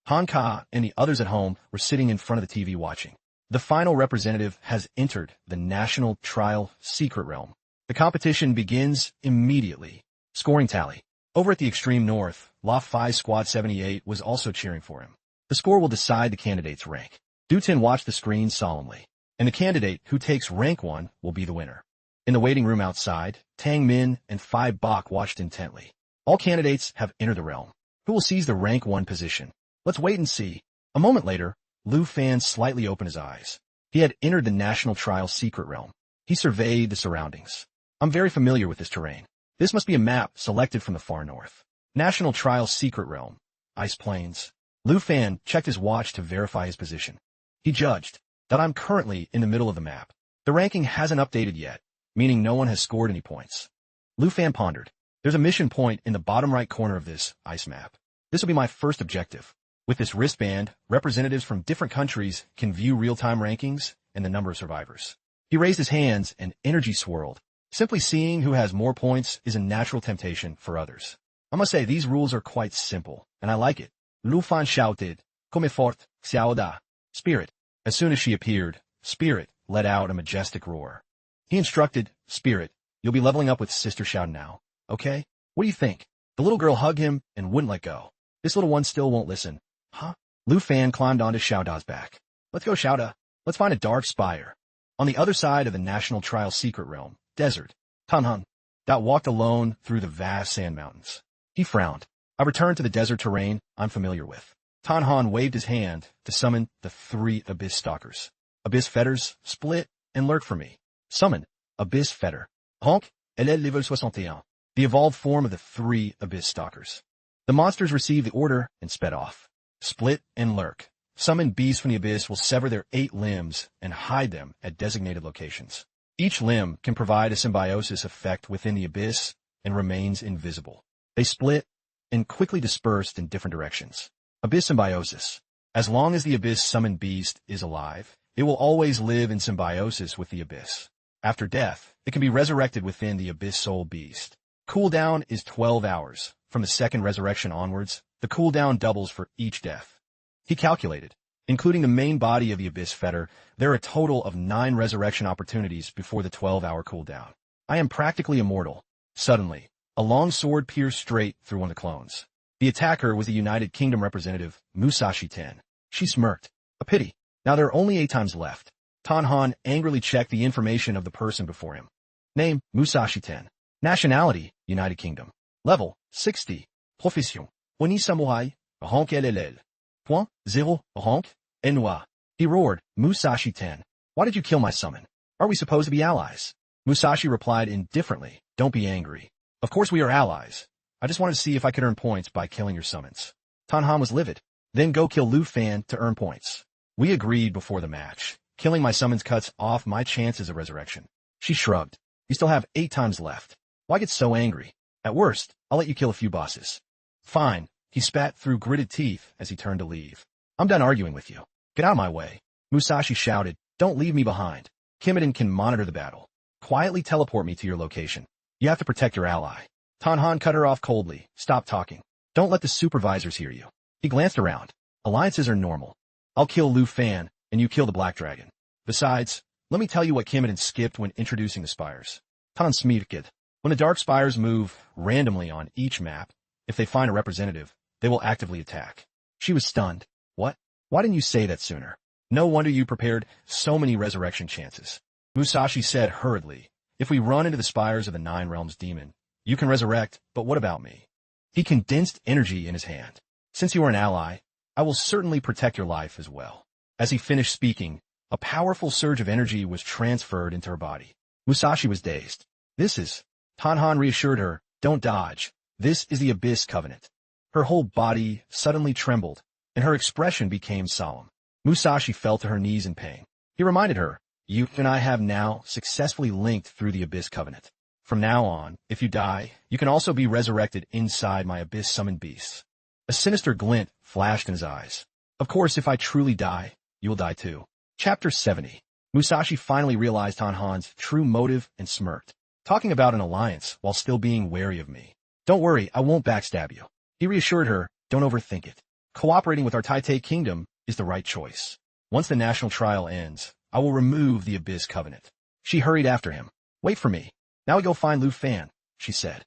Han Ka and the others at home were sitting in front of the TV watching. The final representative has entered the national trial secret realm. The competition begins immediately. Scoring tally. Over at the extreme north, La Phi Squad 78 was also cheering for him. The score will decide the candidate's rank. Du Tin watched the screen solemnly, and the candidate who takes rank 1 will be the winner. In the waiting room outside, Tang Min and Phi Bok watched intently. All candidates have entered the realm. Who will seize the rank 1 position? Let's wait and see. A moment later, Lu Fan slightly opened his eyes. He had entered the national trial secret realm. He surveyed the surroundings. I'm very familiar with this terrain. This must be a map selected from the far north. National trial secret realm. Ice plains. Lu Fan checked his watch to verify his position. He judged that I'm currently in the middle of the map. The ranking hasn't updated yet, meaning no one has scored any points. Lu Fan pondered. There's a mission point in the bottom right corner of this ice map. This will be my first objective. With this wristband, representatives from different countries can view real-time rankings and the number of survivors. He raised his hands and energy swirled. Simply seeing who has more points is a natural temptation for others. I must say, these rules are quite simple, and I like it. Lu Fan shouted, Come fort, Xiao Da. Spirit. As soon as she appeared, Spirit let out a majestic roar. He instructed, Spirit, you'll be leveling up with Sister Xiao now, okay? What do you think? The little girl hugged him and wouldn't let go. This little one still won't listen. Huh? Lu Fan climbed onto Xiao Da's back. Let's go, Xiao Da. Let's find a dark spire. On the other side of the national trial secret realm, desert, Tien Hung walked alone through the vast sand mountains. He frowned. I returned to the desert terrain I'm familiar with. Tien Hung waved his hand to summon the 3 Abyss Stalkers. Abyss Fetters, split, and lurk for me. Summon, Abyss Fetter. Honk, elle est level 61. The evolved form of the 3 Abyss Stalkers. The monsters received the order and sped off. Split and lurk. Summoned beasts from the abyss will sever their 8 limbs and hide them at designated locations. Each limb can provide a symbiosis effect within the abyss and remains invisible. They split and quickly dispersed in different directions. Abyss symbiosis. As long as the abyss summoned beast is alive, it will always live in symbiosis with the abyss. After death, it can be resurrected within the abyss soul beast. Cooldown is 12 hours. From the second resurrection onwards, the cooldown doubles for each death. He calculated. Including the main body of the Abyss Fetter, there are a total of 9 resurrection opportunities before the 12-hour cooldown. I am practically immortal. Suddenly, A long sword pierced straight through one of the clones. The attacker was the United Kingdom representative, Musashi Ten. She smirked. A pity. Now there are only 8 times left. Tien Hung angrily checked the information of the person before him. Name, Musashi Ten. Nationality, United Kingdom. Level, 60. Profession. Oni samurai, rank LLL. Point, 0, rank, Enwa. He roared, Musashi Ten. Why did you kill my summon? Are we supposed to be allies? Musashi replied indifferently, don't be angry. Of course we are allies. I just wanted to see if I could earn points by killing your summons. Tien Hung was livid. Then go kill Lu Fan to earn points. We agreed before the match. Killing my summons cuts off my chances of resurrection. She shrugged. You still have 8 times left. Why get so angry? At worst, I'll let you kill a few bosses. Fine. He spat through gritted teeth as he turned to leave. I'm done arguing with you. Get out of my way. Musashi shouted, don't leave me behind. Kimiden can monitor the battle. Quietly teleport me to your location. You have to protect your ally. Tien Hung cut her off coldly. Stop talking. Don't let the supervisors hear you. He glanced around. Alliances are normal. I'll kill Lu Fan, and you kill the Black Dragon. Besides, let me tell you what Kimiden skipped when introducing the spires. Tan smirked. When the Dark Spires move randomly on each map, if they find a representative, they will actively attack. She was stunned. What? Why didn't you say that sooner? No wonder you prepared so many resurrection chances. Musashi said hurriedly, if we run into the spires of the 9 Realms demon, you can resurrect, but what about me? He condensed energy in his hand. Since you are an ally, I will certainly protect your life as well. As he finished speaking, a powerful surge of energy was transferred into her body. Musashi was dazed. This is... Tien Hung reassured her, don't dodge. This is the Abyss Covenant. Her whole body suddenly trembled, and her expression became solemn. Musashi fell to her knees in pain. He reminded her, you and I have now successfully linked through the Abyss Covenant. From now on, if you die, you can also be resurrected inside my Abyss summoned beasts. A sinister glint flashed in his eyes. Of course, if I truly die, you will die too. Chapter 70. Musashi finally realized Tien Hung's true motive and smirked. Talking about an alliance while still being wary of me. Don't worry, I won't backstab you. He reassured her, don't overthink it. Cooperating with our Taitei Kingdom is the right choice. Once the national trial ends, I will remove the Abyss Covenant. She hurried after him. Wait for me. Now we go find Lu Fan, she said.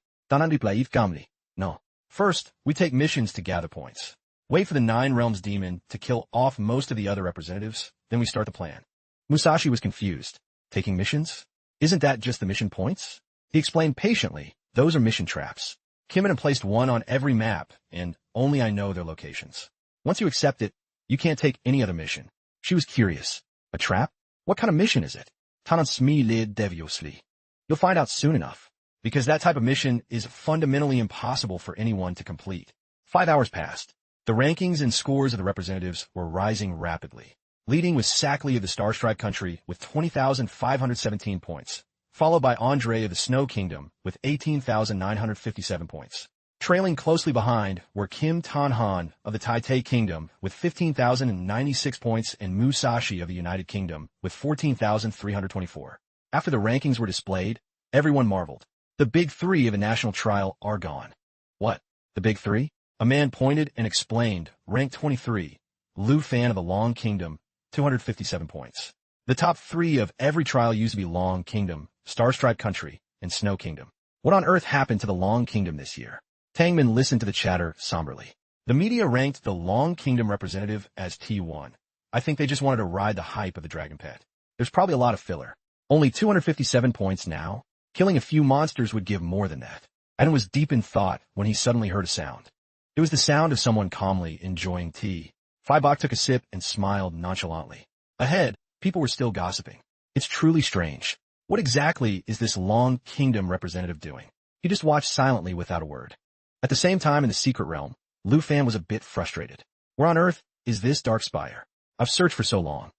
No. First, we take missions to gather points. Wait for the 9 Realms demon to kill off most of the other representatives, then we start the plan. Musashi was confused. Taking missions? Isn't that just the mission points? He explained patiently, those are mission traps. Kimiden placed one on every map, and only I know their locations. Once you accept it, you can't take any other mission. She was curious. A trap? What kind of mission is it? Tanasmi deviously. You'll find out soon enough, because that type of mission is fundamentally impossible for anyone to complete. 5 hours passed. The rankings and scores of the representatives were rising rapidly. Leading was Sackley of the Starstrike Country with 20,517 points, followed by Andre of the Snow Kingdom with 18,957 points. Trailing closely behind were Kim Tien Hung of the Taitei Kingdom with 15,096 points and Musashi of the United Kingdom with 14,324. After the rankings were displayed, everyone marveled. The big 3 of the national trial are gone. What? The big 3? A man pointed and explained, ranked 23, Lu Fan of the Long Kingdom, 257 points. The top 3 of every trial used to be Long Kingdom, Starstripe Country, and Snow Kingdom. What on earth happened to the Long Kingdom this year? Tangman listened to the chatter somberly. The media ranked the Long Kingdom representative as T1. I think they just wanted to ride the hype of the Dragon Pet. There's probably a lot of filler. Only 257 points now. Killing a few monsters would give more than that. Adam was deep in thought when he suddenly heard a sound. It was the sound of someone calmly enjoying tea. Faibach took a sip and smiled nonchalantly. Ahead, people were still gossiping. It's truly strange. What exactly is this Long Kingdom representative doing? He just watched silently without a word. At the same time in the secret realm, Lu Fan was a bit frustrated. Where on earth is this Dark Spire? I've searched for so long,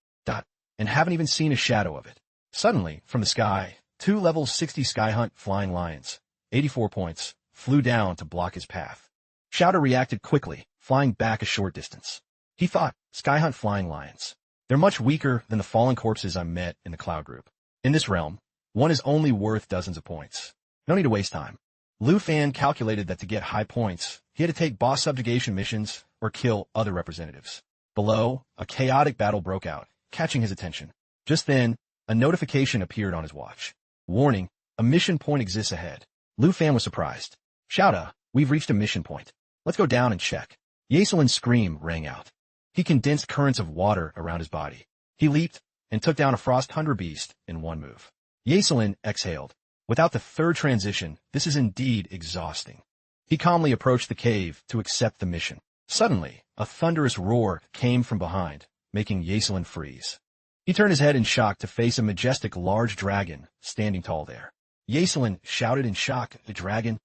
and haven't even seen a shadow of it. Suddenly, from the sky, 2 level 60 Skyhunt flying lions, 84 points, flew down to block his path. Shouter reacted quickly, flying back a short distance. He thought, Skyhunt flying lions. They're much weaker than the fallen corpses I met in the Cloud Group. In this realm, one is only worth dozens of points. No need to waste time. Lu Fan calculated that to get high points, he had to take boss subjugation missions or kill other representatives. Below, a chaotic battle broke out, catching his attention. Just then, a notification appeared on his watch. Warning, a mission point exists ahead. Lu Fan was surprised. Shouta, we've reached a mission point. Let's go down and check. Yaselin's scream rang out. He condensed currents of water around his body. He leaped and took down a frost tundra beast in one move. Yaselin exhaled. Without the third transition, this is indeed exhausting. He calmly approached the cave to accept the mission. Suddenly, a thunderous roar came from behind, making Yaselin freeze. He turned his head in shock to face a majestic large dragon standing tall there. Yaselin shouted in shock, "A dragon?"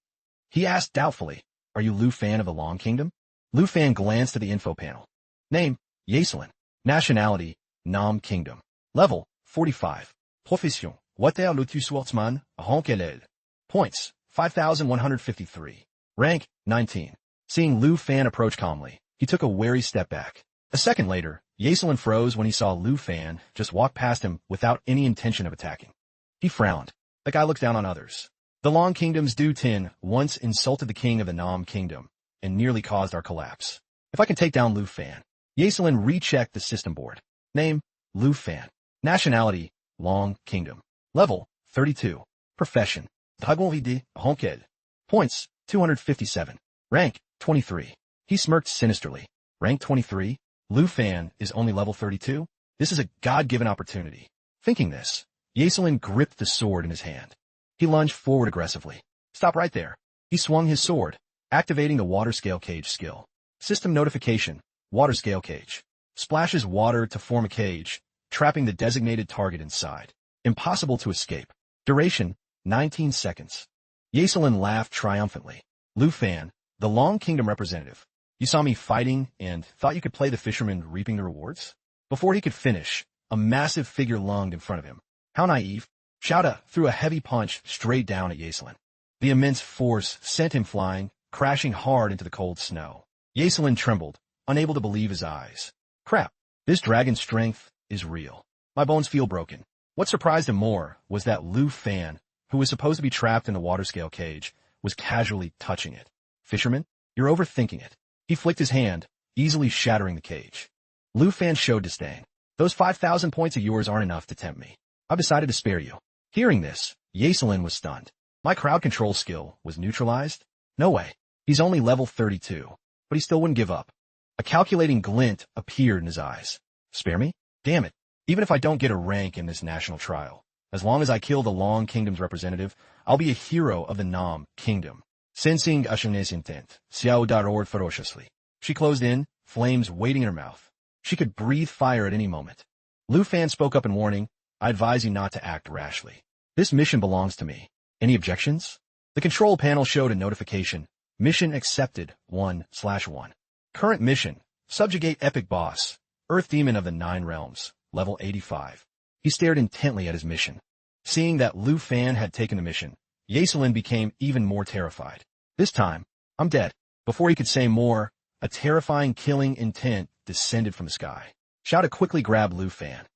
He asked doubtfully, "Are you Lu Fan of the Long Kingdom?" Lu Fan glanced at the info panel. Name, Yaselin. Nationality, Nam Kingdom. Level, 45. Profession, Water le Swordsman, Ronkelel. Points, 5,153. Rank, 19. Seeing Lu Fan approach calmly, he took a wary step back. A second later, Yaselin froze when he saw Lu Fan just walk past him without any intention of attacking. He frowned. That guy looks down on others. The Long Kingdom's Du Tin once insulted the king of the Nam Kingdom and nearly caused our collapse. If I can take down Lu Fan. Yaselin rechecked the system board. Name, Lu Fan. Nationality, Long Kingdom. Level, 32. Profession, Dragon Vide, Ronkel. Points, 257. Rank, 23. He smirked sinisterly. Rank 23? Lu Fan is only level 32? This is a God-given opportunity. Thinking this, Yaselin gripped the sword in his hand. He lunged forward aggressively. Stop right there. He swung his sword, activating the water scale cage skill. System notification, water scale cage. Splashes water to form a cage, trapping the designated target inside. Impossible to escape. Duration, 19 seconds. Yaselin laughed triumphantly. Lu Fan, the Long Kingdom representative. You saw me fighting and thought you could play the fisherman reaping the rewards? Before he could finish, a massive figure lunged in front of him. How naive. Shouta threw a heavy punch straight down at Yaselin. The immense force sent him flying, crashing hard into the cold snow. Yaselin trembled, unable to believe his eyes. Crap, this dragon's strength is real. My bones feel broken. What surprised him more was that Lu Fan, who was supposed to be trapped in the water scale cage, was casually touching it. Fisherman, you're overthinking it. He flicked his hand, easily shattering the cage. Lu Fan showed disdain. Those 5,000 points of yours aren't enough to tempt me. I've decided to spare you. Hearing this, Yaselin was stunned. My crowd control skill was neutralized? No way. He's only level 32, but he still wouldn't give up. A calculating glint appeared in his eyes. Spare me? Damn it. Even if I don't get a rank in this national trial, as long as I kill the Long Kingdom's representative, I'll be a hero of the Nam Kingdom. Sensing Ashane's intent, Xiao Da roared ferociously. She closed in, flames waiting in her mouth. She could breathe fire at any moment. Lu Fan spoke up in warning, I advise you not to act rashly. This mission belongs to me. Any objections? The control panel showed a notification. Mission accepted, 1/1. Current mission, subjugate epic boss, Earth Demon of the 9 Realms, level 85. He stared intently at his mission. Seeing that Lu Fan had taken the mission, Yaselin became even more terrified. This time, I'm dead. Before he could say more, a terrifying killing intent descended from the sky. Shouta quickly grabbed Lu Fan.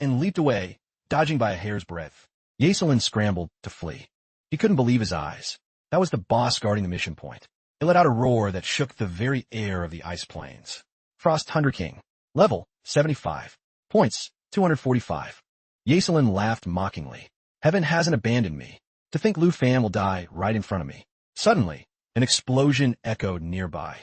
And leaped away, dodging by a hair's breadth. Yaselin scrambled to flee. He couldn't believe his eyes. That was the boss guarding the mission point. It let out a roar that shook the very air of the ice plains. Frost Thunder King. Level, 75. Points, 245. Yaselin laughed mockingly. Heaven hasn't abandoned me. To think Lu Fan will die right in front of me. Suddenly, an explosion echoed nearby.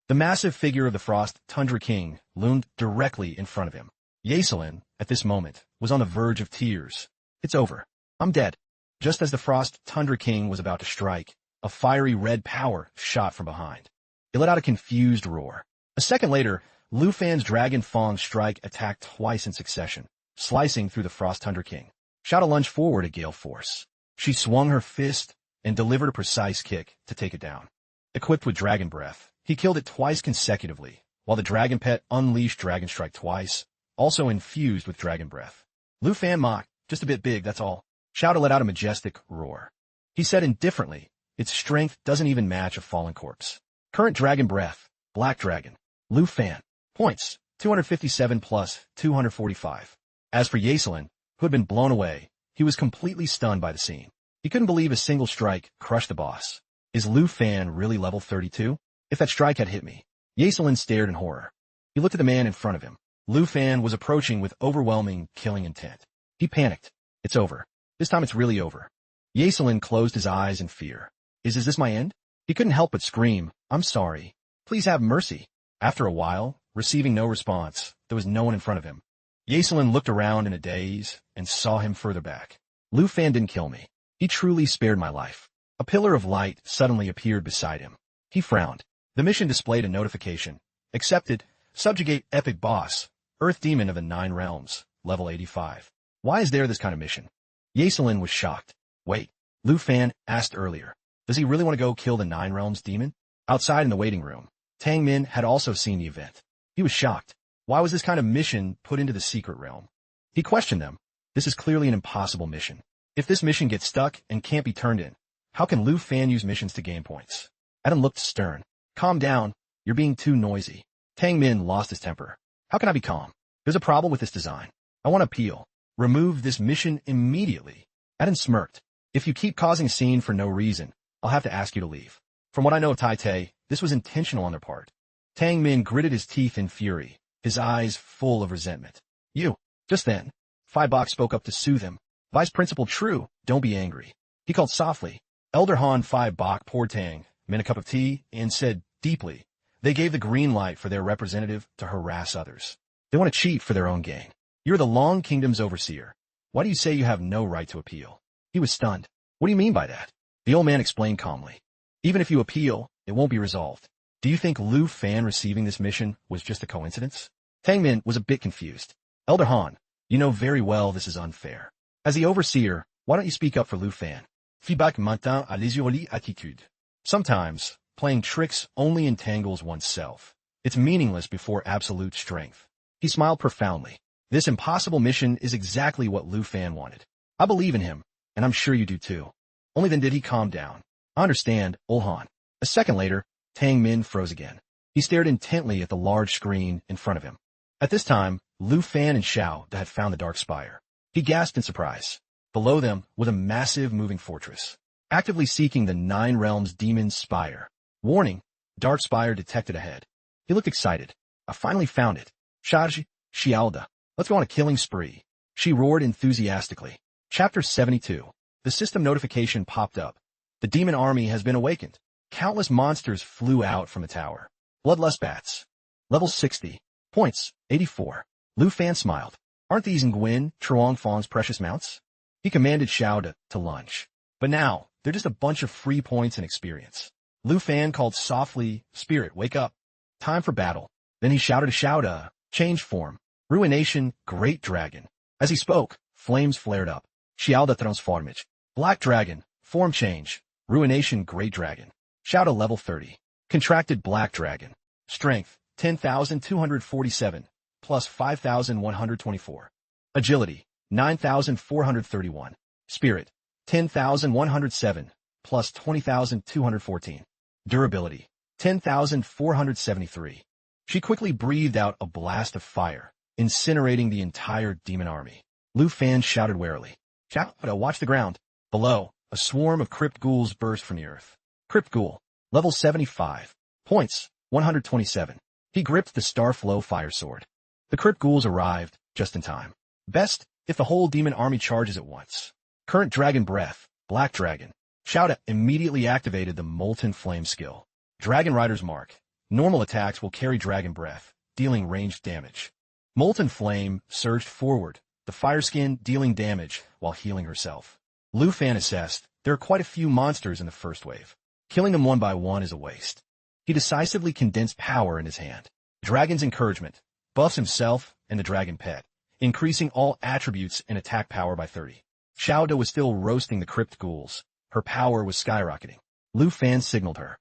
The massive figure of the Frost Tundra King loomed directly in front of him. Yaselin, at this moment, was on the verge of tears. It's over. I'm dead. Just as the Frost Tundra King was about to strike, a fiery red power shot from behind. It let out a confused roar. A second later, Lu Fan's Dragon Fang strike attacked twice in succession, slicing through the Frost Tundra King. Shouta lunged forward at gale force. She swung her fist and delivered a precise kick to take it down. Equipped with Dragon Breath, he killed it twice consecutively, while the Dragon Pet unleashed Dragon Strike twice, also infused with Dragon Breath. Lu Fan mocked, just a bit big, that's all. Shouta let out a majestic roar. He said indifferently, its strength doesn't even match a fallen corpse. Current Dragon Breath, Black Dragon, Lu Fan. Points, 257 plus 245. As for Yaselin, who had been blown away, he was completely stunned by the scene. He couldn't believe a single strike crushed the boss. Is Lu Fan really level 32? If that strike had hit me. Yaselin stared in horror. He looked at the man in front of him. Lu Fan was approaching with overwhelming, killing intent. He panicked. It's over. This time it's really over. Yaselin closed his eyes in fear. Is this my end? He couldn't help but scream, I'm sorry. Please have mercy. After a while, receiving no response, there was no one in front of him. Yaselin looked around in a daze and saw him further back. Lu Fan didn't kill me. He truly spared my life. A pillar of light suddenly appeared beside him. He frowned. The mission displayed a notification. Accepted. Subjugate Epic Boss, Earth Demon of the 9 Realms, level 85. Why is there this kind of mission? Yaselin was shocked. Wait, Lu Fan asked earlier. Does he really want to go kill the 9 Realms demon? Outside in the waiting room, Taming had also seen the event. He was shocked. Why was this kind of mission put into the secret realm? He questioned them. This is clearly an impossible mission. If this mission gets stuck and can't be turned in, how can Lu Fan use missions to gain points? Adam looked stern. Calm down. You're being too noisy. Tang Min lost his temper. How can I be calm? There's a problem with this design. I want to appeal. Remove this mission immediately. Adam smirked. If you keep causing a scene for no reason, I'll have to ask you to leave. From what I know of Tai Tai, this was intentional on their part. Tang Min gritted his teeth in fury, his eyes full of resentment. You. Just then, Phi Bok spoke up to soothe him. Vice Principal True, don't be angry. He called softly. Elder Han Phi Bok poured Tang Min a cup of tea and said deeply, they gave the green light for their representative to harass others. They want to cheat for their own gain. You're the Long Kingdom's overseer. Why do you say you have no right to appeal? He was stunned. What do you mean by that? The old man explained calmly. Even if you appeal, it won't be resolved. Do you think Lu Fan receiving this mission was just a coincidence? Tang Min was a bit confused. Elder Han, you know very well this is unfair. As the overseer, why don't you speak up for Lu Fan? Feedback maintint à l'isolie attitude. Sometimes, playing tricks only entangles oneself. It's meaningless before absolute strength. He smiled profoundly. This impossible mission is exactly what Lu Fan wanted. I believe in him, and I'm sure you do too. Only then did he calm down. I understand, old Han. A second later, Tang Min froze again. He stared intently at the large screen in front of him. At this time, Lu Fan and Xiao had found the Dark Spire. He gasped in surprise. Below them was a massive moving fortress, actively seeking the 9 Realms Demon's Spire. Warning, Dark Spire detected ahead. He looked excited. I finally found it. Xiaoda, let's go on a killing spree. She roared enthusiastically. Chapter 72. The system notification popped up. The demon army has been awakened. Countless monsters flew out from the tower. Bloodlust bats. Level 60. Points, 84. Lu Fan smiled. Aren't these Nguyen Truong Fong's precious mounts? He commanded Xiao to lunch. But now, they're just a bunch of free points and experience. Lu Fan called softly, Spirit, wake up. Time for battle. Then he shouted to Xiao change form. Ruination, Great Dragon. As he spoke, flames flared up. Xiao transformage. Black Dragon, form change. Ruination, Great Dragon. Xiao level 30. Contracted Black Dragon. Strength, 10,247, plus 5,124. Agility, 9,431. Spirit, 10,107, plus 20,214. Durability, 10,473. She quickly breathed out a blast of fire, incinerating the entire demon army. Lu Fan shouted warily. Xiao, watch the ground. Below, a swarm of crypt ghouls burst from the earth. Crypt ghoul, level 75. Points, 127. He gripped the Starflow fire sword. The crypt ghouls arrived, just in time. Best, if the whole demon army charges at once. Current Dragon Breath, Black Dragon. Xiao immediately activated the Molten Flame skill. Dragon Rider's Mark. Normal attacks will carry Dragon Breath, dealing ranged damage. Molten Flame surged forward, the fire skin dealing damage while healing herself. Lu Fan assessed, there are quite a few monsters in the first wave. Killing them one by one is a waste. He decisively condensed power in his hand. Dragon's Encouragement, buffs himself and the dragon pet, increasing all attributes and attack power by 30. Xiao was still roasting the crypt ghouls. Her power was skyrocketing. Lu Fan signaled her.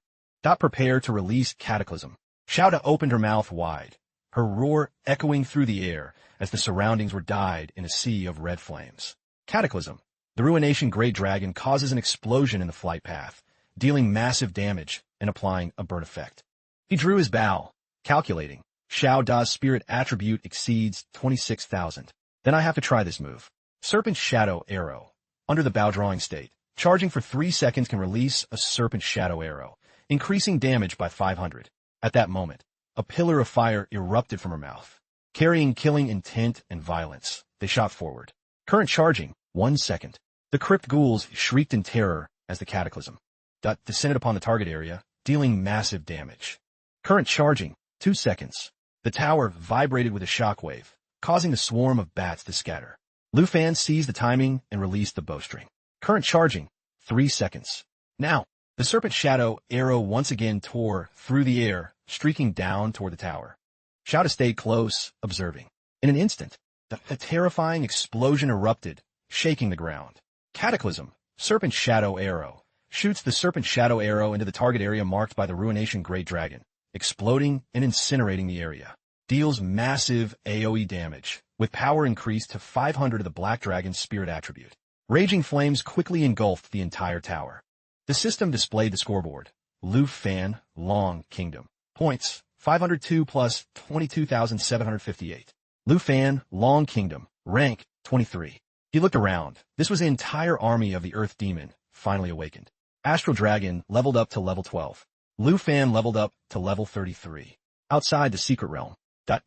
Prepare to release Cataclysm. Xiao opened her mouth wide, her roar echoing through the air as the surroundings were dyed in a sea of red flames. Cataclysm. The Ruination Great Dragon causes an explosion in the flight path, dealing massive damage and applying a burn effect. He drew his bow, calculating. Xiao Da's spirit attribute exceeds 26,000. Then I have to try this move. Serpent Shadow Arrow. Under the bow drawing state, charging for 3 seconds can release a Serpent Shadow Arrow, increasing damage by 500. At that moment, a pillar of fire erupted from her mouth. Carrying killing intent and violence, they shot forward. Current charging, 1 second. The crypt ghouls shrieked in terror as the cataclysm descended upon the target area, dealing massive damage. Current charging, 2 seconds. The tower vibrated with a shockwave, causing the swarm of bats to scatter. Lu Fan seized the timing and released the bowstring. Current charging, 3 seconds. Now, the serpent shadow arrow once again tore through the air, streaking down toward the tower. Xiao stayed close, observing. In an instant, a terrifying explosion erupted, shaking the ground. Cataclysm, serpent shadow arrow, shoots the serpent shadow arrow into the target area marked by the Ruination Great Dragon, exploding and incinerating the area. Deals massive AoE damage, with power increased to 500 of the Black Dragon's spirit attribute. Raging flames quickly engulfed the entire tower. The system displayed the scoreboard. Lu Fan, Long Kingdom. Points, 502 plus 22,758. Lu Fan, Long Kingdom. Rank, 23. He looked around. This was the entire army of the Earth Demon, finally awakened. Astral Dragon leveled up to level 12. Lu Fan leveled up to level 33. Outside the secret realm.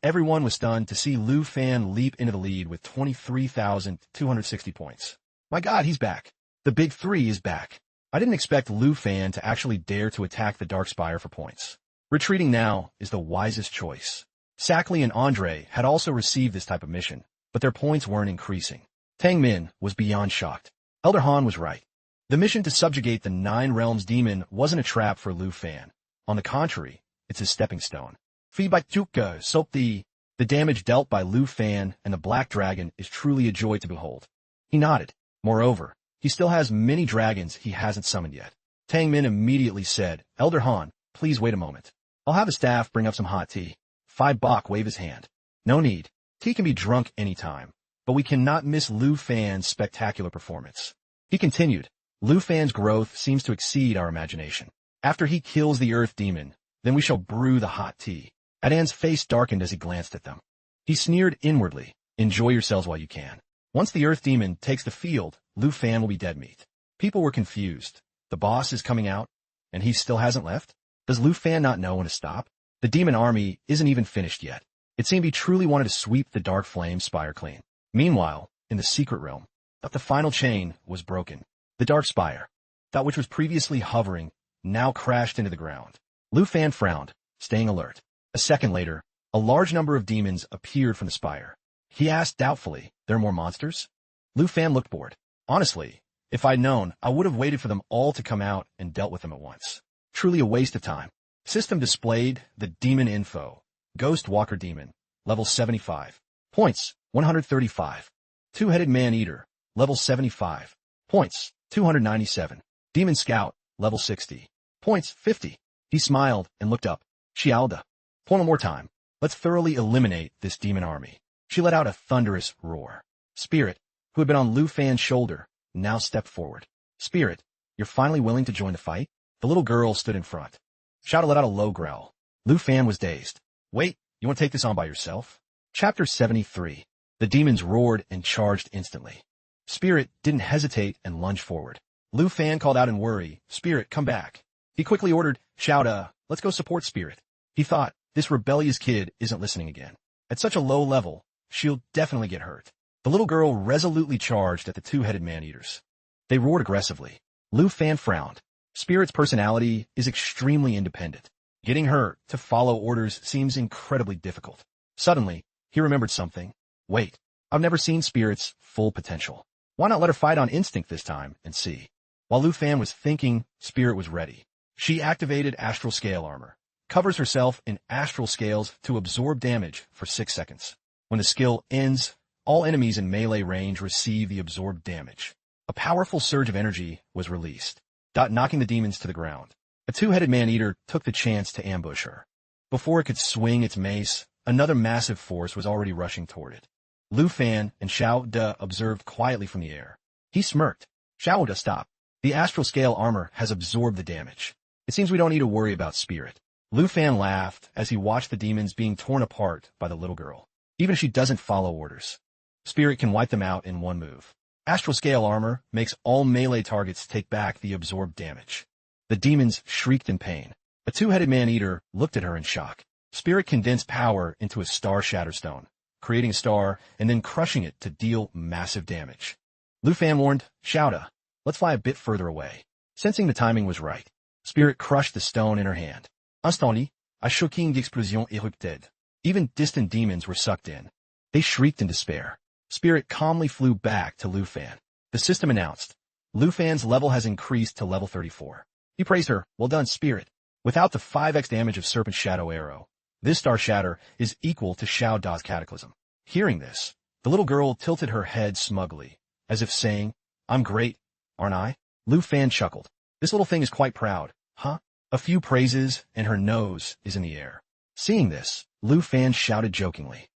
Everyone was stunned to see Lu Fan leap into the lead with 23,260 points. My god, he's back. The big three is back. I didn't expect Lu Fan to actually dare to attack the Dark Spire for points. Retreating now is the wisest choice. Sackley and Andre had also received this type of mission, but their points weren't increasing. Tang Min was beyond shocked. Elder Han was right. The mission to subjugate the Nine Realms demon wasn't a trap for Lu Fan. On the contrary, it's a stepping stone. The damage dealt by Lu Fan and the Black Dragon is truly a joy to behold. He nodded. Moreover, he still has many dragons he hasn't summoned yet. Tang Min immediately said, Elder Han, please wait a moment. I'll have the staff bring up some hot tea. Phi Bok waved his hand. No need. Tea can be drunk anytime, but we cannot miss Lu Fan's spectacular performance. He continued, Lu Fan's growth seems to exceed our imagination. After he kills the Earth Demon, then we shall brew the hot tea. Adan's face darkened as he glanced at them. He sneered inwardly, enjoy yourselves while you can. Once the Earth Demon takes the field, Lu Fan will be dead meat. People were confused. The boss is coming out, and he still hasn't left? Does Lu Fan not know when to stop? The demon army isn't even finished yet. It seemed he truly wanted to sweep the Dark Flame Spire clean. Meanwhile, in the secret realm, the final chain was broken. The Dark Spire, that which was previously hovering, now crashed into the ground. Lu Fan frowned, staying alert. A second later, a large number of demons appeared from the spire. He asked doubtfully, there are more monsters? Lu Fan looked bored. Honestly, if I'd known, I would have waited for them all to come out and dealt with them at once. Truly a waste of time. System displayed the demon info. Ghost Walker Demon, level 75. Points, 135. Two-Headed Man-Eater, level 75. Points, 297. Demon Scout, level 60. Points, 50. He smiled and looked up. Xiaoda. One more time. Let's thoroughly eliminate this demon army. She let out a thunderous roar. Spirit, who had been on Lu Fan's shoulder, now stepped forward. Spirit, you're finally willing to join the fight? The little girl stood in front. Xiaoda let out a low growl. Lu Fan was dazed. Wait, you want to take this on by yourself? Chapter 73. The demons roared and charged instantly. Spirit didn't hesitate and lunged forward. Lu Fan called out in worry, Spirit, come back. He quickly ordered, Xiaoda, let's go support Spirit. He thought, this rebellious kid isn't listening again. At such a low level, she'll definitely get hurt. The little girl resolutely charged at the two-headed man-eaters. They roared aggressively. Lu Fan frowned. Spirit's personality is extremely independent. Getting her to follow orders seems incredibly difficult. Suddenly, he remembered something. Wait, I've never seen Spirit's full potential. Why not let her fight on instinct this time and see? While Lu Fan was thinking, Spirit was ready. She activated Astral Scale Armor. Covers herself in astral scales to absorb damage for 6 seconds. When the skill ends, all enemies in melee range receive the absorbed damage. A powerful surge of energy was released, knocking the demons to the ground. A two-headed man-eater took the chance to ambush her. Before it could swing its mace, another massive force was already rushing toward it. Lu Fan and Xiao De observed quietly from the air. He smirked. Xiao De, stop. The astral scale armor has absorbed the damage. It seems we don't need to worry about Spirit. Lu Fan laughed as he watched the demons being torn apart by the little girl. Even if she doesn't follow orders, Spirit can wipe them out in one move. Astral Scale Armor makes all melee targets take back the absorbed damage. The demons shrieked in pain. A two-headed man-eater looked at her in shock. Spirit condensed power into a star Shatterstone, creating a star and then crushing it to deal massive damage. Lu Fan warned, Shouda, let's fly a bit further away. Sensing the timing was right, Spirit crushed the stone in her hand. Instantly, a shocking explosion erupted. Even distant demons were sucked in. They shrieked in despair. Spirit calmly flew back to Lu Fan. The system announced, Lu Fan's level has increased to level 34. He praised her, well done, Spirit. Without the 5x damage of Serpent Shadow Arrow, this Star Shatter is equal to Xiao Da's Cataclysm. Hearing this, the little girl tilted her head smugly, as if saying, I'm great, aren't I? Lu Fan chuckled. This little thing is quite proud, huh? A few praises, and her nose is in the air. Seeing this, Lu Fan shouted jokingly.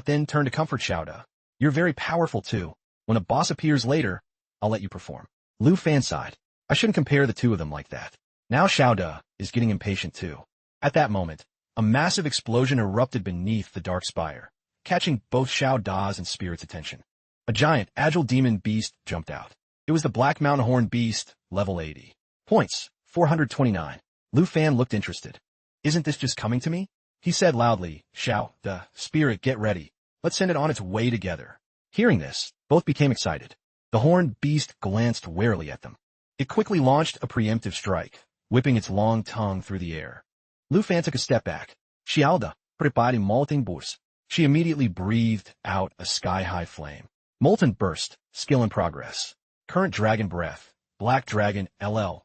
Then turned to comfort Xiaoda. You're very powerful too. When a boss appears later, I'll let you perform. Lu Fan sighed. I shouldn't compare the two of them like that. Now Xiaoda is getting impatient too. At that moment, a massive explosion erupted beneath the dark spire, catching both Xiao Da's and Spirit's attention. A giant, agile demon beast jumped out. It was the Black Mountain Horn Beast, level 80. Points, 429. Lu Fan looked interested. Isn't this just coming to me? He said loudly, Xiao, Da, Spirit, get ready. Let's send it on its way together. Hearing this, both became excited. The horned beast glanced warily at them. It quickly launched a preemptive strike, whipping its long tongue through the air. Lu Fan took a step back. Xiaoda, prepare molten burs. She immediately breathed out a sky-high flame. Molten burst, skill in progress. Current dragon breath, black dragon, LL.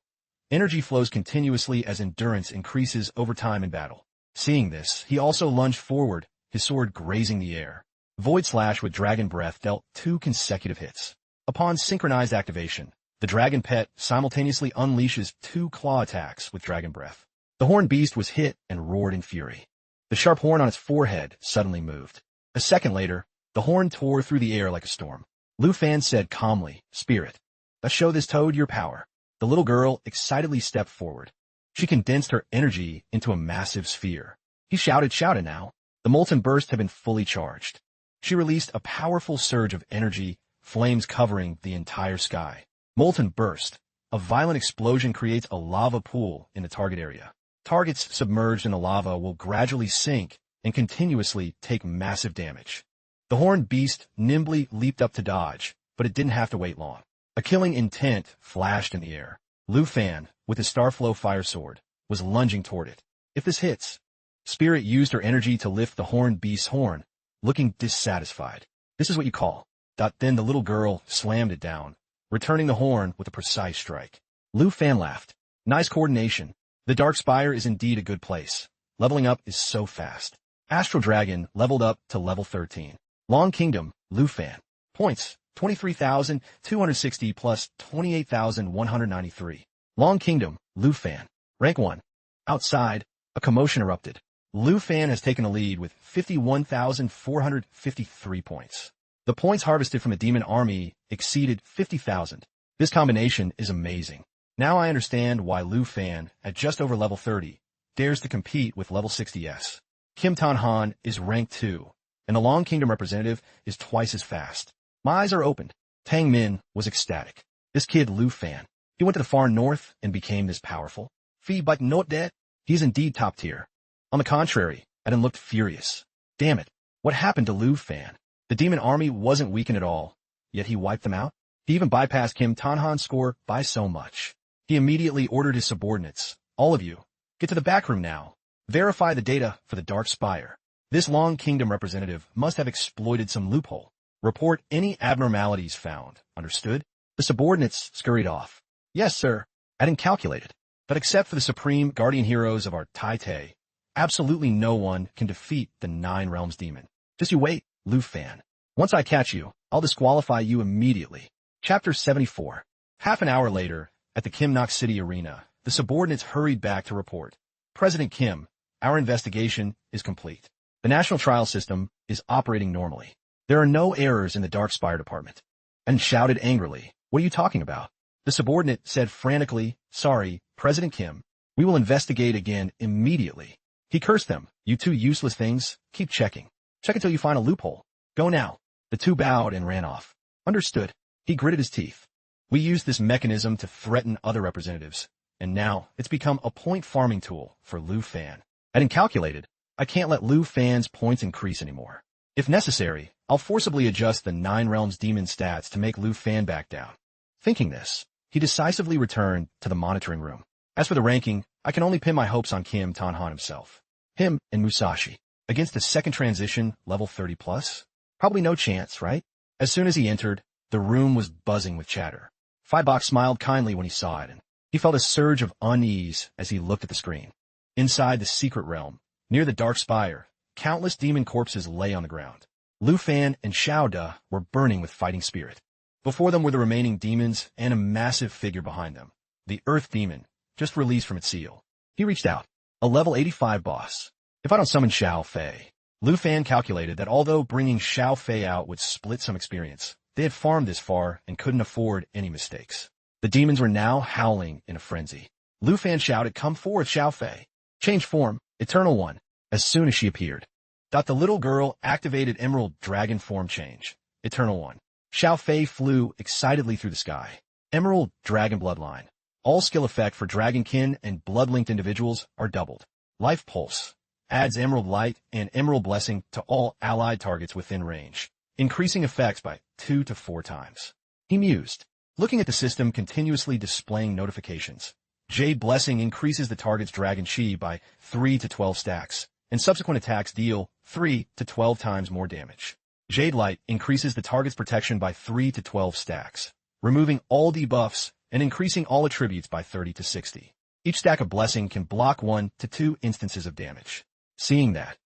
Energy flows continuously as endurance increases over time in battle. Seeing this, he also lunged forward, his sword grazing the air. Void Slash with Dragon Breath dealt 2 consecutive hits. Upon synchronized activation, the Dragon Pet simultaneously unleashes 2 claw attacks with Dragon Breath. The Horned Beast was hit and roared in fury. The sharp horn on its forehead suddenly moved. A second later, the horn tore through the air like a storm. Lu Fan said calmly, Spirit, let's show this toad your power. The little girl excitedly stepped forward. She condensed her energy into a massive sphere. He shouted, Shouda now. The molten burst had been fully charged. She released a powerful surge of energy, flames covering the entire sky. Molten burst. A violent explosion creates a lava pool in the target area. Targets submerged in the lava will gradually sink and continuously take massive damage. The horned beast nimbly leaped up to dodge, but it didn't have to wait long. A killing intent flashed in the air. Lu Fan, with his Starflow Fire Sword, was lunging toward it. If this hits, Spirit used her energy to lift the horned beast's horn, looking dissatisfied. This is what you call. Then the little girl slammed it down, returning the horn with a precise strike. Lu Fan laughed. Nice coordination. The Dark Spire is indeed a good place. Leveling up is so fast. Astral Dragon leveled up to level 13. Long Kingdom, Lu Fan. Points, 23,260 plus 28,193. Long Kingdom, Lu Fan. Rank 1. Outside, a commotion erupted. Lu Fan has taken a lead with 51,453 points. The points harvested from a demon army exceeded 50,000. This combination is amazing. Now I understand why Lu Fan, at just over level 30, dares to compete with level 60s. Kim Tan Han is rank 2, and the Long Kingdom representative is twice as fast. My eyes are opened. Tang Min was ecstatic. This kid Lu Fan, he went to the far north and became this powerful. Fee but not dead. He is indeed top tier. On the contrary, Eden looked furious. Damn it, what happened to Lu Fan? The demon army wasn't weakened at all, yet he wiped them out. He even bypassed Kim Tan Han's score by so much. He immediately ordered his subordinates, all of you, get to the back room now. Verify the data for the Dark Spire. This Long Kingdom representative must have exploited some loophole. Report any abnormalities found. Understood? The subordinates scurried off. Yes, sir. Eden calculated. But except for the supreme guardian heroes of our Tai Tai, absolutely no one can defeat the 9 Realms demon. Just you wait, Lu Fan. Once I catch you, I'll disqualify you immediately. Chapter 74. Half an hour later, at the Kimnock City Arena, the subordinates hurried back to report. President Kim, our investigation is complete. The national trial system is operating normally. There are no errors in the Dark Spire department. And shouted angrily, what are you talking about? The subordinate said frantically, sorry, President Kim, we will investigate again immediately. He cursed them, you two useless things, keep checking. Check until you find a loophole. Go now. The two bowed and ran off. Understood. He gritted his teeth. We used this mechanism to threaten other representatives, and now it's become a point farming tool for Lu Fan. I didn't calculate it. I can't let Lu Fan's points increase anymore. If necessary, I'll forcibly adjust the 9 Realms demon stats to make Lu Fan back down. Thinking this, he decisively returned to the monitoring room. As for the ranking, I can only pin my hopes on Kim Tanhan himself. Him and Musashi. Against the second transition, level 30 plus? Probably no chance, right? As soon as he entered, the room was buzzing with chatter. Firebox smiled kindly when he saw it, and he felt a surge of unease as he looked at the screen. Inside the secret realm, near the dark spire, countless demon corpses lay on the ground. Lu Fan and Xiao Da were burning with fighting spirit. Before them were the remaining demons and a massive figure behind them, the Earth Demon, just released from its seal. He reached out. A level 85 boss. If I don't summon Xiao Fei. Lu Fan calculated that although bringing Xiao Fei out would split some experience, they had farmed this far and couldn't afford any mistakes. The demons were now howling in a frenzy. Lu Fan shouted, "Come forth, Xiao Fei. Change form, Eternal One," as soon as she appeared. The little girl activated Emerald Dragon form change. Eternal One. Xiao Fei flew excitedly through the sky. Emerald Dragon Bloodline. All skill effect for Dragonkin and blood-linked individuals are doubled. Life Pulse. Adds Emerald Light and Emerald Blessing to all allied targets within range, increasing effects by 2 to 4 times. He mused, looking at the system continuously displaying notifications. Jade Blessing increases the target's Dragon Chi by 3 to 12 stacks, and subsequent attacks deal 3 to 12 times more damage. Jade Light increases the target's protection by 3 to 12 stacks, removing all debuffs and increasing all attributes by 30 to 60. Each stack of Blessing can block 1 to 2 instances of damage. Seeing that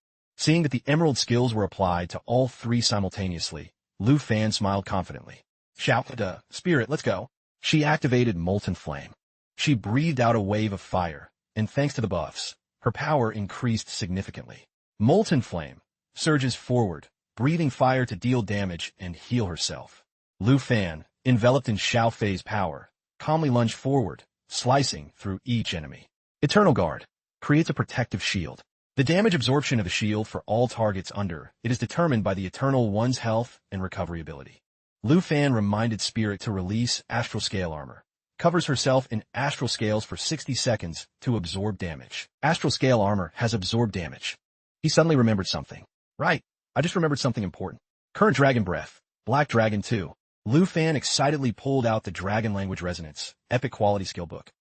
the Emerald skills were applied to all 3 simultaneously, Lu Fan smiled confidently. "Xiao Da, Spirit, let's go." She activated Molten Flame. She breathed out a wave of fire, and thanks to the buffs, her power increased significantly. Molten Flame surges forward, breathing fire to deal damage and heal herself. Lu Fan, enveloped in Xiao Fei's power, calmly lunged forward, slicing through each enemy. Eternal Guard creates a protective shield. The damage absorption of the shield for all targets under it is determined by the Eternal One's health and recovery ability. Lu Fan reminded Spirit to release Astral Scale Armor. Covers herself in Astral Scales for 60 seconds to absorb damage. Astral Scale Armor has absorbed damage. He suddenly remembered something. Right, I just remembered something important. Current Dragon Breath, Black Dragon 2. Lu Fan excitedly pulled out the Dragon Language Resonance, Epic Quality Skill Book.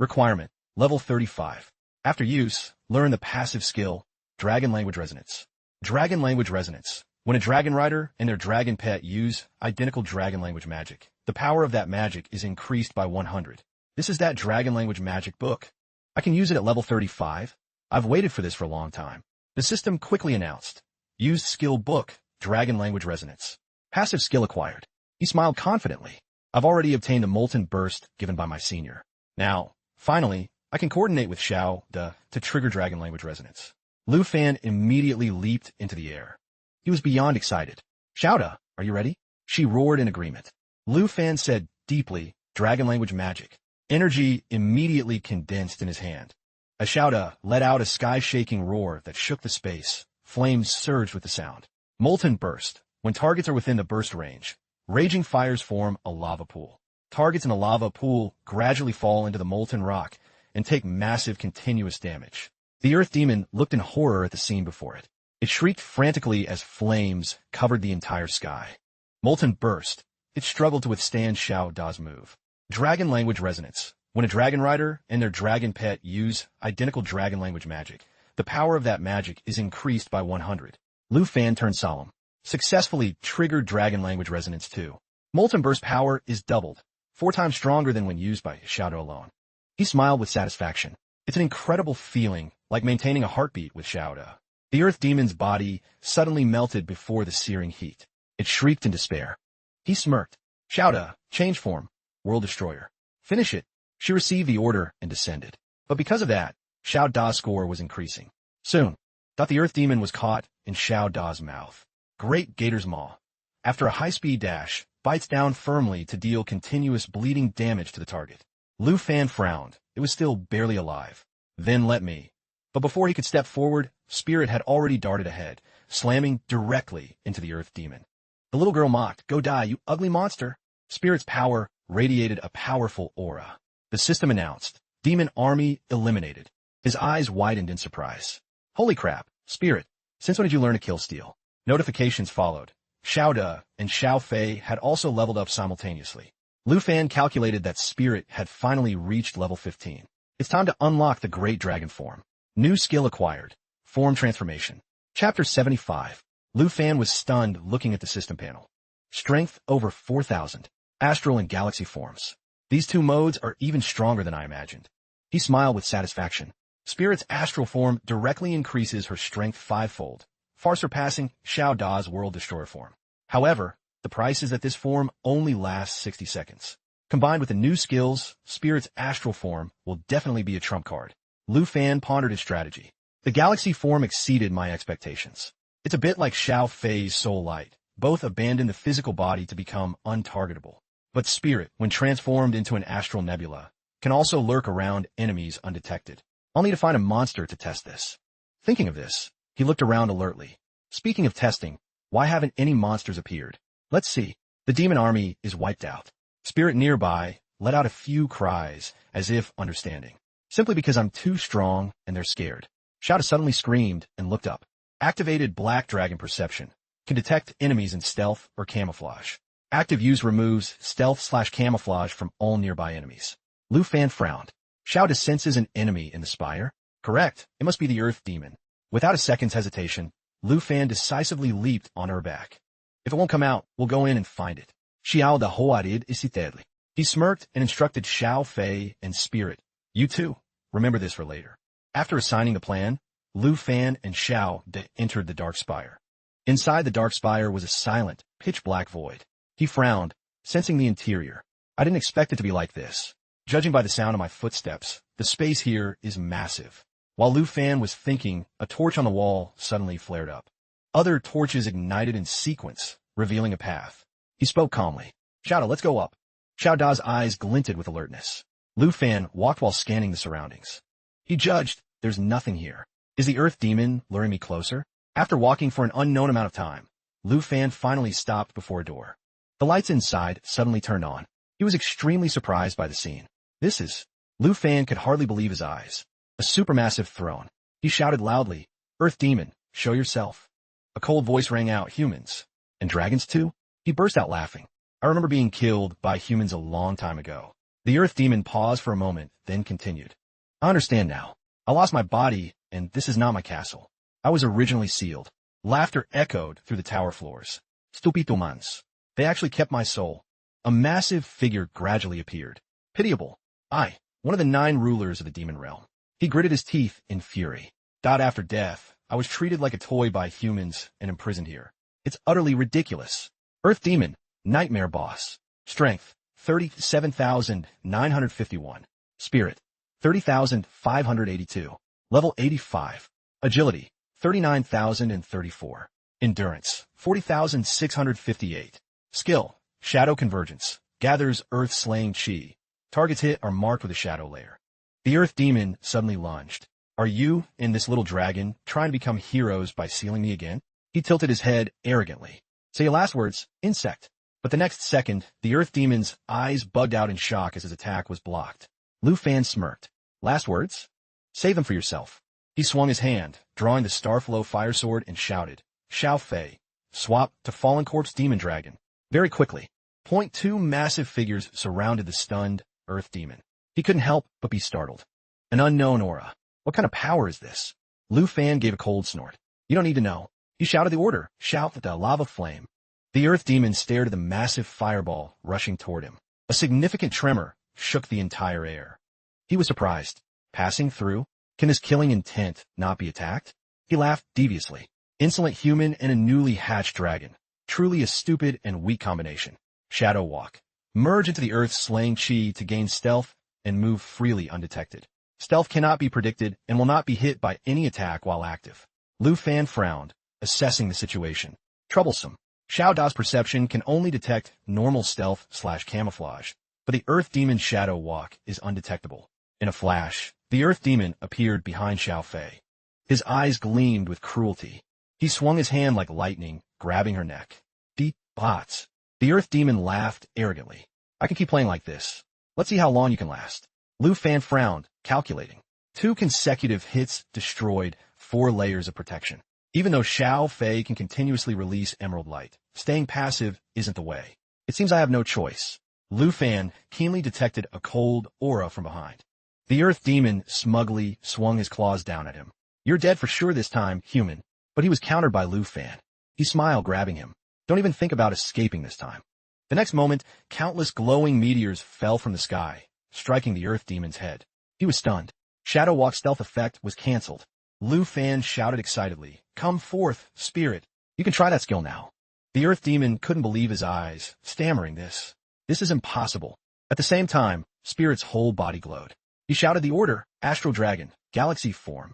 Requirement, level 35. After use, learn the passive skill, Dragon Language Resonance. Dragon Language Resonance. When a dragon rider and their dragon pet use identical dragon language magic, the power of that magic is increased by 100. This is that dragon language magic book. I can use it at level 35. I've waited for this for a long time. The system quickly announced. Used skill book, Dragon Language Resonance. Passive skill acquired. He smiled confidently. I've already obtained a Molten Burst given by my senior. Now, finally, I can coordinate with Xiao Da to trigger Dragon Language Resonance. Lu Fan immediately leaped into the air. He was beyond excited. "Xiao Da, are you ready?" She roared in agreement. Lu Fan said deeply, Dragon Language Magic. Energy immediately condensed in his hand. As Xiao Da let out a sky-shaking roar that shook the space, flames surged with the sound. Molten Burst. When targets are within the burst range, raging fires form a lava pool. Targets in a lava pool gradually fall into the molten rock and take massive continuous damage. The Earth Demon looked in horror at the scene before it. It shrieked frantically as flames covered the entire sky. Molten Burst. It struggled to withstand Xiao Da's move. Dragon Language Resonance. When a dragon rider and their dragon pet use identical dragon language magic, the power of that magic is increased by 100. Lu Fan turned solemn. Successfully triggered Dragon Language Resonance 2. Molten Burst power is doubled, 4 times stronger than when used by Xiao Da alone. He smiled with satisfaction. It's an incredible feeling, like maintaining a heartbeat with Xiao Da. The Earth Demon's body suddenly melted before the searing heat. It shrieked in despair. He smirked. "Xiao Da, change form. World Destroyer. Finish it." She received the order and descended. But because of that, Xiao Da's score was increasing. Soon, the Earth Demon was caught in Xiao Da's mouth. Great Gator's Maw. After a high-speed dash, bites down firmly to deal continuous bleeding damage to the target. Lu Fan frowned. It was still barely alive. "Then let me." But before he could step forward, Spirit had already darted ahead, slamming directly into the Earth Demon. The little girl mocked, "Go die, you ugly monster." Spirit's power radiated a powerful aura. The system announced, Demon Army eliminated. His eyes widened in surprise. "Holy crap, Spirit, since when did you learn to kill steal?" Notifications followed. Xiao De and Xiao Fei had also leveled up simultaneously. Lu Fan calculated that Spirit had finally reached level 15. It's time to unlock the Great Dragon form. New skill acquired. Form transformation. Chapter 75. Lu Fan was stunned looking at the system panel. Strength over 4,000. Astral and Galaxy forms. These two modes are even stronger than I imagined. He smiled with satisfaction. Spirit's astral form directly increases her strength fivefold, far surpassing Xiao Da's World Destroyer form. However, the price is that this form only lasts 60 seconds. Combined with the new skills, Spirit's astral form will definitely be a trump card. Lu Fan pondered his strategy. The Galaxy form exceeded my expectations. It's a bit like Xiao Fei's Soul Light. Both abandon the physical body to become untargetable. But Spirit, when transformed into an astral nebula, can also lurk around enemies undetected. I'll need to find a monster to test this. Thinking of this, he looked around alertly. Speaking of testing, why haven't any monsters appeared? Let's see. The demon army is wiped out. Spirit nearby let out a few cries, as if understanding. Simply because I'm too strong and they're scared. Xiao De suddenly screamed and looked up. Activated Black Dragon Perception. Can detect enemies in stealth or camouflage. Active use removes stealth/camouflage from all nearby enemies. Lu Fan frowned. Xiao De senses an enemy in the spire? Correct. It must be the Earth Demon. Without a second's hesitation, Lu Fan decisively leaped on her back. If it won't come out, we'll go in and find it. Xiao De hoarid isitedli. He smirked and instructed Xiao Fei and Spirit. You too. Remember this for later. After assigning the plan, Lu Fan and Xiao De entered the Dark Spire. Inside the Dark Spire was a silent, pitch-black void. He frowned, sensing the interior. I didn't expect it to be like this. Judging by the sound of my footsteps, the space here is massive. While Lu Fan was thinking, a torch on the wall suddenly flared up. Other torches ignited in sequence, revealing a path. He spoke calmly. Xiao De, let's go up. Xiao Da's eyes glinted with alertness. Lu Fan walked while scanning the surroundings. He judged, there's nothing here. Is the Earth Demon luring me closer? After walking for an unknown amount of time, Lu Fan finally stopped before a door. The lights inside suddenly turned on. He was extremely surprised by the scene. This is... Lu Fan could hardly believe his eyes. A supermassive throne. He shouted loudly, Earth Demon, show yourself. A cold voice rang out, humans. And dragons too? He burst out laughing. I remember being killed by humans a long time ago. The Earth Demon paused for a moment, then continued. I understand now. I lost my body, and this is not my castle. I was originally sealed. Laughter echoed through the tower floors. Stupitumans. They actually kept my soul. A massive figure gradually appeared. Pitiable. I, one of the 9 rulers of the demon realm. He gritted his teeth in fury. After death, I was treated like a toy by humans and imprisoned here. It's utterly ridiculous. Earth Demon, Nightmare Boss. Strength, 37,951. Spirit, 30,582. Level 85. Agility, 39,034. Endurance, 40,658. Skill, Shadow Convergence. Gathers Earth-slaying chi. Targets hit are marked with a shadow layer. The Earth Demon suddenly lunged. Are you and this little dragon trying to become heroes by sealing me again? He tilted his head arrogantly. Say your last words, insect. But the next second, the Earth Demon's eyes bugged out in shock as his attack was blocked. Lu Fan smirked. Last words? Save them for yourself. He swung his hand, drawing the Starflow fire sword and shouted, Xiao Fei, swap to Fallen Corpse Demon Dragon. Very quickly, 2 massive figures surrounded the stunned Earth Demon. He couldn't help but be startled. An unknown aura. What kind of power is this? Lu Fan gave a cold snort. You don't need to know. He shouted the order. Shout the lava flame. The Earth Demon stared at the massive fireball rushing toward him. A significant tremor shook the entire air. He was surprised. Passing through? Can this killing intent not be attacked? He laughed deviously. Insolent human and a newly hatched dragon. Truly a stupid and weak combination. Shadow Walk. Merge into the Earth's slaying chi to gain stealth and move freely undetected. Stealth cannot be predicted and will not be hit by any attack while active. Lu Fan frowned, assessing the situation. Troublesome. Xiao Da's perception can only detect normal stealth/camouflage, but the Earth Demon's Shadow Walk is undetectable. In a flash, the Earth Demon appeared behind Xiao Fei. His eyes gleamed with cruelty. He swung his hand like lightning, grabbing her neck. Deep bots. The Earth Demon laughed arrogantly. I can keep playing like this. Let's see how long you can last. Lu Fan frowned, calculating. 2 consecutive hits destroyed 4 layers of protection. Even though Xiao Fei can continuously release emerald light, staying passive isn't the way. It seems I have no choice. Lu Fan keenly detected a cold aura from behind. The Earth Demon smugly swung his claws down at him. You're dead for sure this time, human. But he was countered by Lu Fan. He smiled, grabbing him. Don't even think about escaping this time. The next moment, countless glowing meteors fell from the sky, striking the Earth Demon's head. He was stunned. Shadow Walk stealth effect was cancelled. Lu Fan shouted excitedly, "Come forth, spirit. You can try that skill now." The Earth Demon couldn't believe his eyes, stammering this. This is impossible. At the same time, Spirit's whole body glowed. He shouted the order, Astral Dragon, Galaxy Form.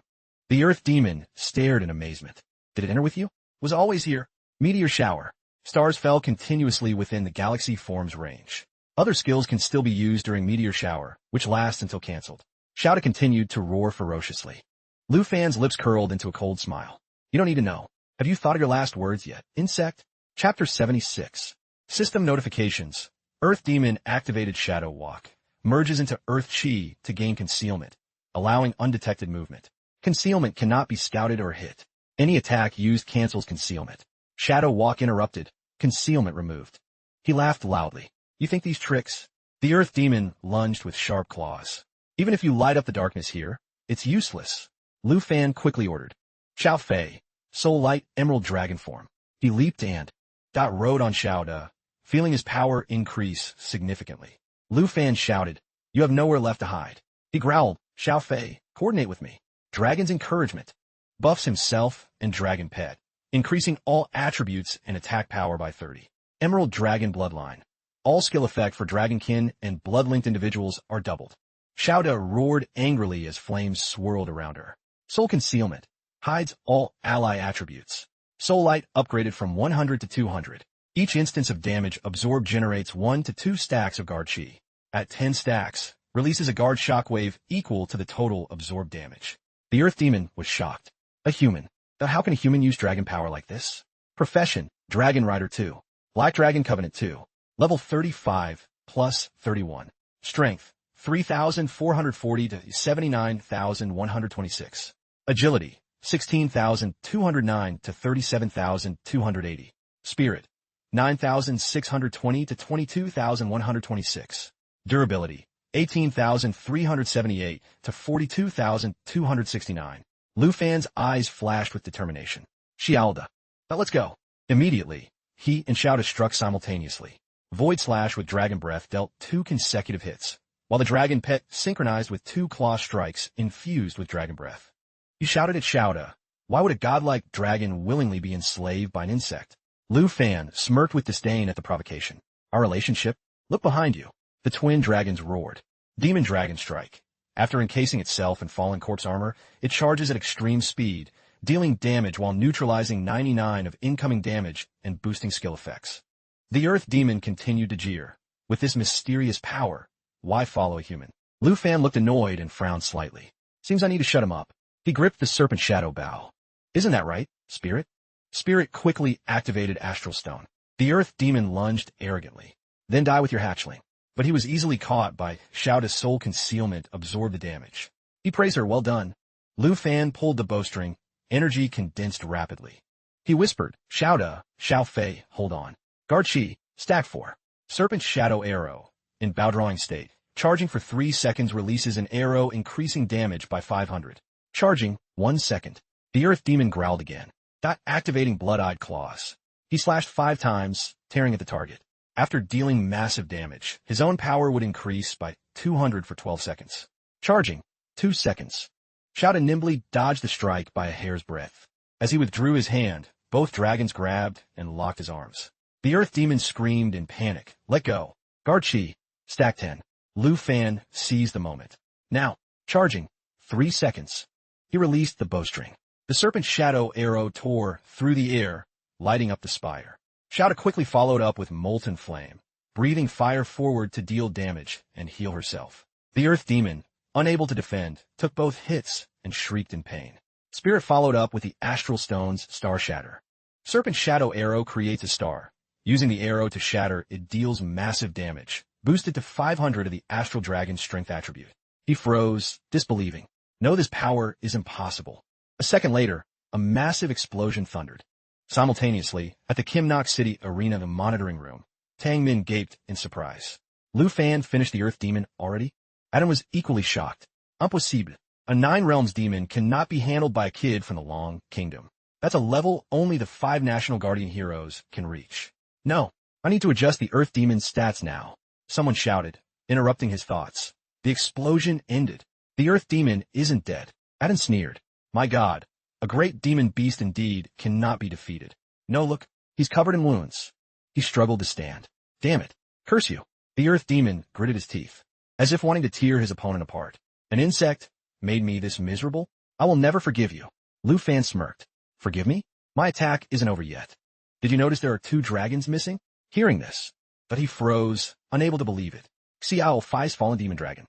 The Earth Demon stared in amazement. Did it enter with you? Was always here. Meteor shower. Stars fell continuously within the Galaxy Form's range. Other skills can still be used during Meteor Shower, which lasts until cancelled. Shouta continued to roar ferociously. Lu Fan's lips curled into a cold smile. You don't need to know. Have you thought of your last words yet, insect? Chapter 76. System Notifications. Earth Demon activated Shadow Walk. Merges into Earth Chi to gain concealment, allowing undetected movement. Concealment cannot be scouted or hit. Any attack used cancels concealment. Shadow Walk interrupted. Concealment removed. He laughed loudly. You think these tricks? The Earth Demon lunged with sharp claws. Even if you light up the darkness here, it's useless. Lu Fan quickly ordered. Xiao Fei, Soul Light Emerald Dragon Form. He leaped and rode on Xiaoda, feeling his power increase significantly. Lu Fan shouted, "You have nowhere left to hide." He growled, "Xiao Fei, coordinate with me." Dragon's Encouragement. Buffs himself and Dragon Pet, increasing all attributes and attack power by 30. Emerald Dragon Bloodline. All skill effect for Dragonkin and blood-linked individuals are doubled. Xiaoda roared angrily as flames swirled around her. Soul Concealment. Hides all ally attributes. Soul Light upgraded from 100 to 200. Each instance of damage absorbed generates 1 to 2 stacks of guard chi. At 10 stacks, releases a guard shockwave equal to the total absorbed damage. The Earth Demon was shocked. A human. How can a human use dragon power like this? Profession, Dragon Rider 2. Black Dragon Covenant 2. Level 35, plus 31. Strength, 3,440 to 79,126. Agility, 16,209 to 37,280. Spirit, 9,620 to 22,126. Durability, 18,378 to 42,269. Lu Fan's eyes flashed with determination. Xiaoda. Now let's go. Immediately, he and Xiaoda struck simultaneously. Void Slash with Dragon Breath dealt 2 consecutive hits, while the Dragon Pet synchronized with 2 claw strikes infused with Dragon Breath. He shouted at Xiaoda, "Why would a godlike dragon willingly be enslaved by an insect?" Lu Fan smirked with disdain at the provocation. Our relationship? Look behind you. The twin dragons roared. Demon Dragon Strike. After encasing itself in fallen corpse armor, it charges at extreme speed, dealing damage while neutralizing 99 of incoming damage and boosting skill effects. The Earth Demon continued to jeer. With this mysterious power, why follow a human? Lu Fan looked annoyed and frowned slightly. Seems I need to shut him up. He gripped the Serpent Shadow Bow. Isn't that right, Spirit? Spirit quickly activated Astral Stone. The Earth Demon lunged arrogantly. Then die with your hatchling. But he was easily caught by Xiaoda's Soul Concealment absorbed the damage. He praised her, well done. Lu Fan pulled the bowstring. Energy condensed rapidly. He whispered, Xiaoda, Xiao Fei, hold on. Guard Chi, stack 4. Serpent Shadow Arrow. In bow drawing state, charging for 3 seconds releases an arrow increasing damage by 500. Charging, 1 second. The Earth Demon growled again. Activating Blood-Eyed Claws. He slashed 5 times, tearing at the target. After dealing massive damage, his own power would increase by 200 for 12 seconds. Charging, 2 seconds. Xiaoda nimbly dodged the strike by a hair's breadth. As he withdrew his hand, both dragons grabbed and locked his arms. The Earth Demon screamed in panic, let go. Guard Chi, stack 10. Lu Fan seized the moment. Now, charging, 3 seconds. He released the bowstring. The Serpent Shadow Arrow tore through the air, lighting up the spire. Xiaoda quickly followed up with Molten Flame, breathing fire forward to deal damage and heal herself. The Earth Demon, unable to defend, took both hits and shrieked in pain. Spirit followed up with the Astral Stone's Star Shatter. Serpent Shadow Arrow creates a star. Using the arrow to shatter, it deals massive damage, boosted to 500 of the Astral Dragon's strength attribute. He froze, disbelieving. No, this power is impossible. A second later, a massive explosion thundered. Simultaneously, at the Kim Nok City arena the monitoring room, Taming gaped in surprise. Lu Fan finished the Earth Demon already? Adam was equally shocked. Impossible. A 9 Realms demon cannot be handled by a kid from the Long Kingdom. That's a level only the 5 National Guardian heroes can reach. No, I need to adjust the Earth Demon's stats now. Someone shouted, interrupting his thoughts. The explosion ended. The Earth Demon isn't dead. Adam sneered. My God, a great demon beast indeed cannot be defeated. No, look, he's covered in wounds. He struggled to stand. Damn it. Curse you. The Earth Demon gritted his teeth, as if wanting to tear his opponent apart. An insect made me this miserable? I will never forgive you. Lu Fan smirked. Forgive me? My attack isn't over yet. Did you notice there are 2 dragons missing? Hearing this, but he froze, unable to believe it. Xiao Fai's fallen demon dragon.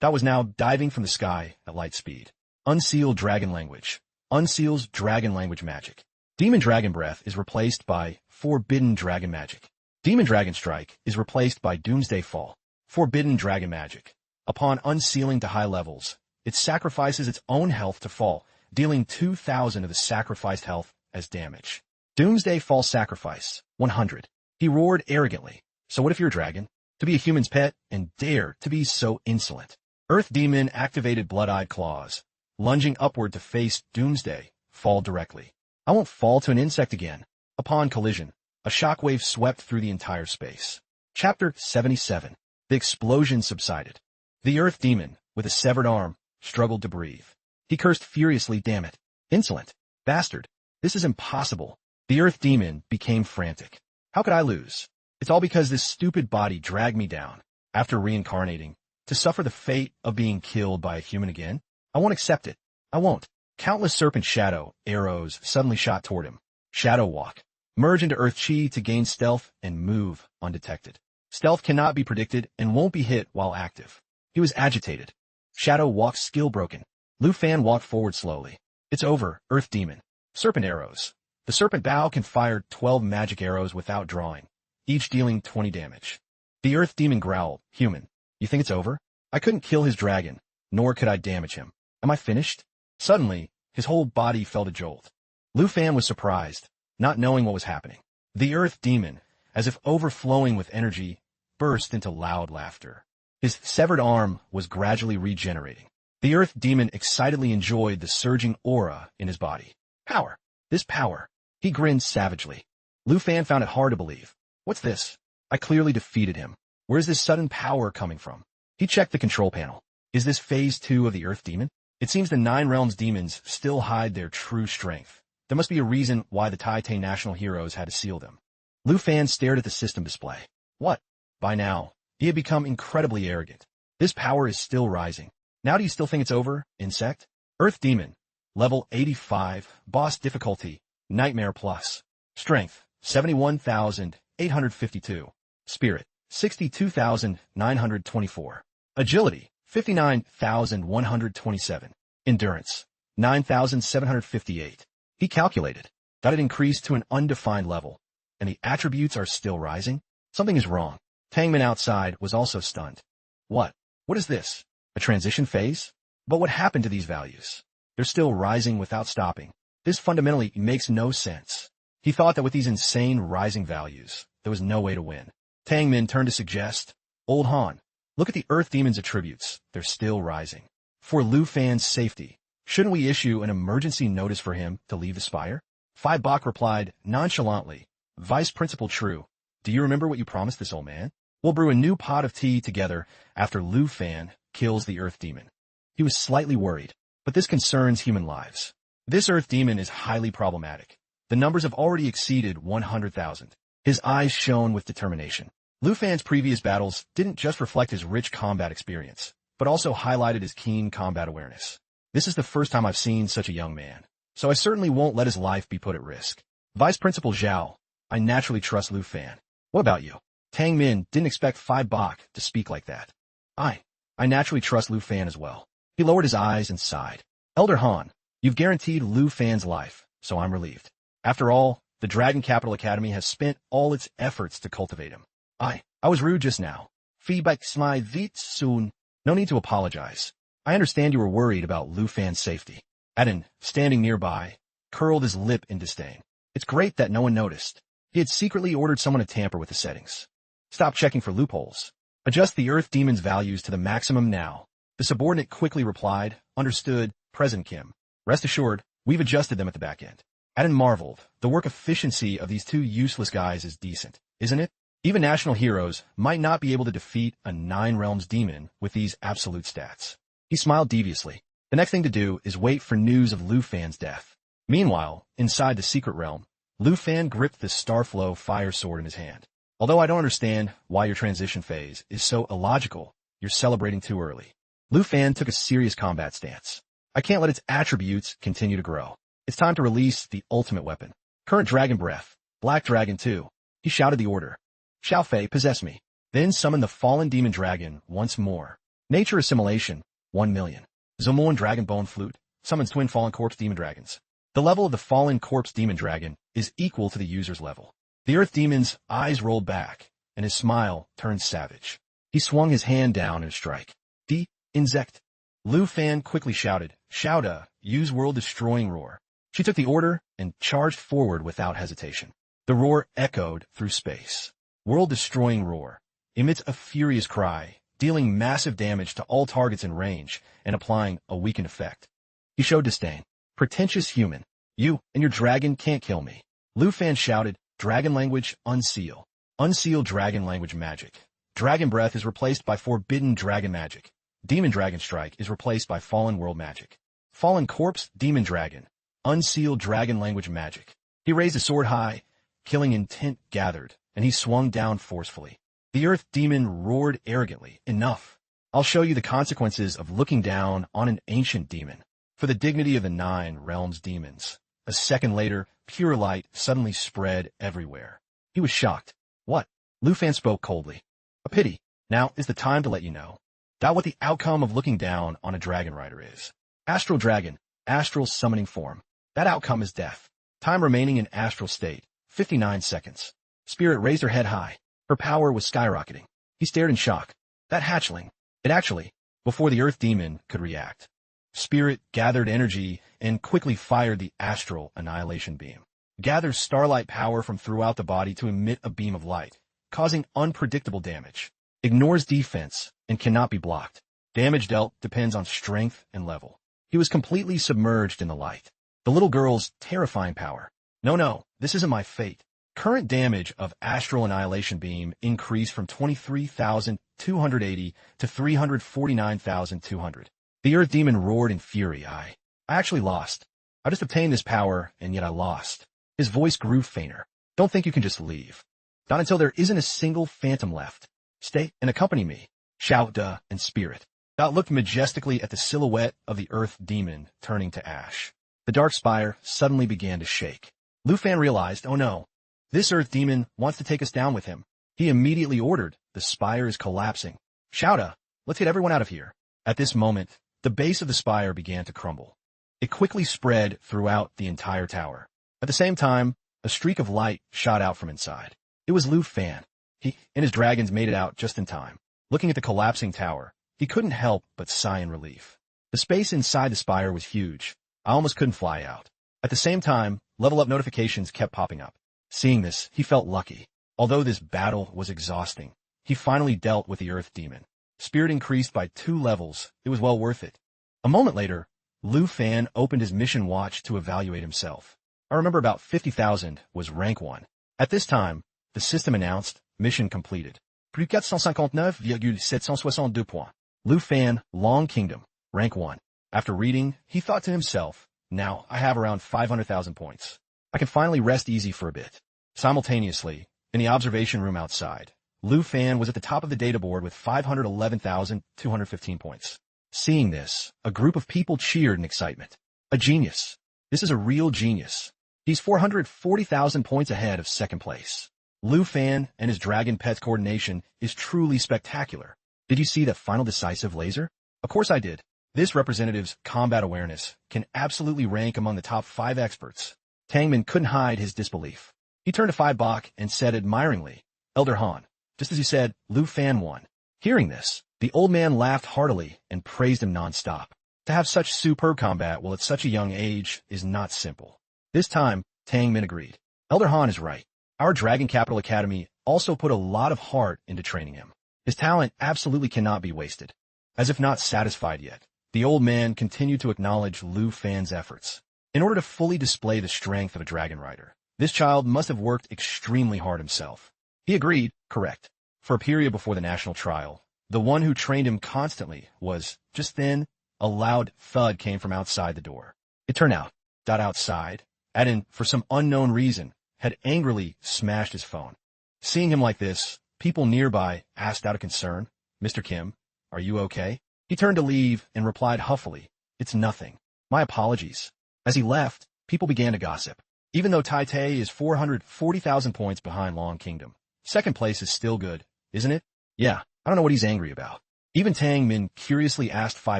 That was now diving from the sky at light speed. Unsealed dragon language. Unseals dragon language magic. Demon dragon breath is replaced by forbidden dragon magic. Demon dragon strike is replaced by doomsday fall. Forbidden dragon magic. Upon unsealing to high levels, it sacrifices its own health to fall, dealing 2,000 of the sacrificed health as damage. Doomsday fall sacrifice, 100. He roared arrogantly. So what if you're a dragon? To be a human's pet and dare to be so insolent. Earth Demon activated blood-eyed claws, lunging upward to face Doomsday, fall directly. I won't fall to an insect again. Upon collision, a shockwave swept through the entire space. Chapter 77. The explosion subsided. The Earth Demon, with a severed arm, struggled to breathe. He cursed furiously, damn it. Insolent. Bastard. This is impossible. The Earth Demon became frantic. How could I lose? It's all because this stupid body dragged me down, after reincarnating, to suffer the fate of being killed by a human again. I won't accept it. I won't. Countless serpent shadow arrows suddenly shot toward him. Shadow walk. Merge into Earth Chi to gain stealth and move undetected. Stealth cannot be predicted and won't be hit while active. He was agitated. Shadow walk skill broken. Lu Fan walked forward slowly. It's over, Earth Demon. Serpent arrows. The serpent bow can fire 12 magic arrows without drawing, each dealing 20 damage. The Earth Demon growled, human. You think it's over? I couldn't kill his dragon, nor could I damage him. Am I finished? Suddenly, his whole body felt a jolt. Lu Fan was surprised, not knowing what was happening. The Earth Demon, as if overflowing with energy, burst into loud laughter. His severed arm was gradually regenerating. The Earth Demon excitedly enjoyed the surging aura in his body. Power! This power! He grinned savagely. Lu Fan found it hard to believe. What's this? I clearly defeated him. Where's this sudden power coming from? He checked the control panel. Is this phase 2 of the Earth Demon? It seems the 9 Realms demons still hide their true strength. There must be a reason why the Taipei national heroes had to seal them. Lu Fan stared at the system display. What? By now, he had become incredibly arrogant. This power is still rising. Now do you still think it's over, insect? Earth Demon. Level 85. Boss difficulty. Nightmare plus. Strength. 71,852. Spirit. 62,924. Agility. 59,127. Endurance. 9,758. He calculated that it increased to an undefined level, and the attributes are still rising. Something is wrong. Tangman outside was also stunned. What? What is this? A transition phase? But what happened to these values? They're still rising without stopping. This fundamentally makes no sense. He thought that with these insane rising values, there was no way to win. Tangmin turned to suggest, Old Han, look at the Earth Demon's attributes. They're still rising. For Lu Fan's safety, shouldn't we issue an emergency notice for him to leave the spire? Phi Bok replied nonchalantly, Vice Principal True, do you remember what you promised this old man? We'll brew a new pot of tea together after Lu Fan kills the Earth Demon. He was slightly worried, but this concerns human lives. This Earth Demon is highly problematic. The numbers have already exceeded 100,000. His eyes shone with determination. Lu Fan's previous battles didn't just reflect his rich combat experience, but also highlighted his keen combat awareness. This is the first time I've seen such a young man, so I certainly won't let his life be put at risk. Vice Principal Zhao, I naturally trust Lu Fan. What about you? Tang Min didn't expect Phi Bok to speak like that. I naturally trust Lu Fan as well. He lowered his eyes and sighed. Elder Han, you've guaranteed Lu Fan's life, so I'm relieved. After all, the Dragon Capital Academy has spent all its efforts to cultivate him. I was rude just now. Feedback my vit soon. No need to apologize. I understand you were worried about Lu Fan's safety. Eden, standing nearby, curled his lip in disdain. It's great that no one noticed. He had secretly ordered someone to tamper with the settings. Stop checking for loopholes. Adjust the Earth Demon's values to the maximum now. The subordinate quickly replied, understood, President Kim. Rest assured, we've adjusted them at the back end. Adin marveled. The work efficiency of these two useless guys is decent, isn't it? Even national heroes might not be able to defeat a 9 realms demon with these absolute stats. He smiled deviously. The next thing to do is wait for news of Lu Fan's death. Meanwhile, inside the secret realm, Lu Fan gripped the Starflow fire sword in his hand. Although I don't understand why your transition phase is so illogical, you're celebrating too early. Lu Fan took a serious combat stance. I can't let its attributes continue to grow. It's time to release the ultimate weapon. Current Dragon Breath. Black Dragon 2. He shouted the order. Xiaofei, possess me. Then summon the fallen demon dragon once more. Nature Assimilation. 1 million. Zomon Dragon Bone Flute. Summons twin fallen corpse demon dragons. The level of the fallen corpse demon dragon is equal to the user's level. The Earth Demon's eyes rolled back, and his smile turned savage. He swung his hand down in a strike. D. Insect. Lu Fan quickly shouted, Shouta, use world-destroying roar. She took the order and charged forward without hesitation. The roar echoed through space. World-destroying roar emits a furious cry, dealing massive damage to all targets in range and applying a weakened effect. He showed disdain. Pretentious human. You and your dragon can't kill me. Lu Fan shouted, Dragon language, unseal. Unseal dragon language magic. Dragon breath is replaced by forbidden dragon magic. Demon dragon strike is replaced by fallen world magic. Fallen corpse, demon dragon. Unseal dragon language magic. He raised his sword high, killing intent gathered, and he swung down forcefully. The Earth Demon roared arrogantly, Enough. I'll show you the consequences of looking down on an ancient demon. For the dignity of the 9 realms demons. A second later, pure light suddenly spread everywhere. He was shocked. What? Lu Fan spoke coldly. A pity. Now is the time to let you know. What the outcome of looking down on a dragon rider is. Astral dragon, astral summoning form. That outcome is death. Time remaining in astral state, 59 seconds. Spirit raised her head high. Her power was skyrocketing. He stared in shock. That hatchling. It actually, before the Earth Demon could react. Spirit gathered energy and quickly fired the astral annihilation beam. Gathers starlight power from throughout the body to emit a beam of light, causing unpredictable damage. Ignores defense and cannot be blocked. Damage dealt depends on strength and level. He was completely submerged in the light. The little girl's terrifying power. No, this isn't my fate. Current damage of Astral Annihilation Beam increased from 23,280 to 349,200. The Earth Demon roared in fury. I actually lost. I just obtained this power, and yet I lost. His voice grew fainter. Don't think you can just leave. Not until there isn't a single phantom left. Stay and accompany me. Shouta and Spirit. Dot looked majestically at the silhouette of the Earth Demon turning to ash. The dark spire suddenly began to shake. Lu Fan realized, oh no, this Earth Demon wants to take us down with him. He immediately ordered, the spire is collapsing. Shouta, let's get everyone out of here. At this moment, the base of the spire began to crumble. It quickly spread throughout the entire tower. At the same time, a streak of light shot out from inside. It was Lu Fan. He and his dragons made it out just in time. Looking at the collapsing tower, he couldn't help but sigh in relief. The space inside the spire was huge. I almost couldn't fly out. At the same time, level up notifications kept popping up. Seeing this, he felt lucky. Although this battle was exhausting, he finally dealt with the Earth Demon. Spirit increased by 2 levels. It was well worth it. A moment later, Lu Fan opened his mission watch to evaluate himself. I remember about 50,000 was rank 1. At this time, the system announced, mission completed. Plus 459,762 points. Lu Fan, Long Kingdom, rank 1. After reading, he thought to himself, now I have around 500,000 points. I can finally rest easy for a bit. Simultaneously, in the observation room outside, Lu Fan was at the top of the data board with 511,215 points. Seeing this, a group of people cheered in excitement. A genius. This is a real genius. He's 440,000 points ahead of second place. Lu Fan and his dragon pet's coordination is truly spectacular. Did you see that final decisive laser? Of course I did. This representative's combat awareness can absolutely rank among the top 5 experts. Taming couldn't hide his disbelief. He turned to Phi Bok and said admiringly, Elder Han, just as you said, Lu Fan won. Hearing this, the old man laughed heartily and praised him non-stop. To have such superb combat while at such a young age is not simple. This time, Tang Min agreed. Elder Han is right. Our Dragon Capital Academy also put a lot of heart into training him. His talent absolutely cannot be wasted. As if not satisfied yet, the old man continued to acknowledge Lu Fan's efforts. In order to fully display the strength of a dragon rider, this child must have worked extremely hard himself. He agreed, correct. For a period before the national trial, the one who trained him constantly was, just then, a loud thud came from outside the door. It turned out, outside, Adin, for some unknown reason, had angrily smashed his phone. Seeing him like this, people nearby asked out of concern, "Mr. Kim, are you okay?" He turned to leave and replied huffily, "It's nothing. My apologies." As he left, people began to gossip. Even though Tai Tai is 440,000 points behind Long Kingdom, second place is still good, isn't it? Yeah, I don't know what he's angry about. Even Tang Min curiously asked Phi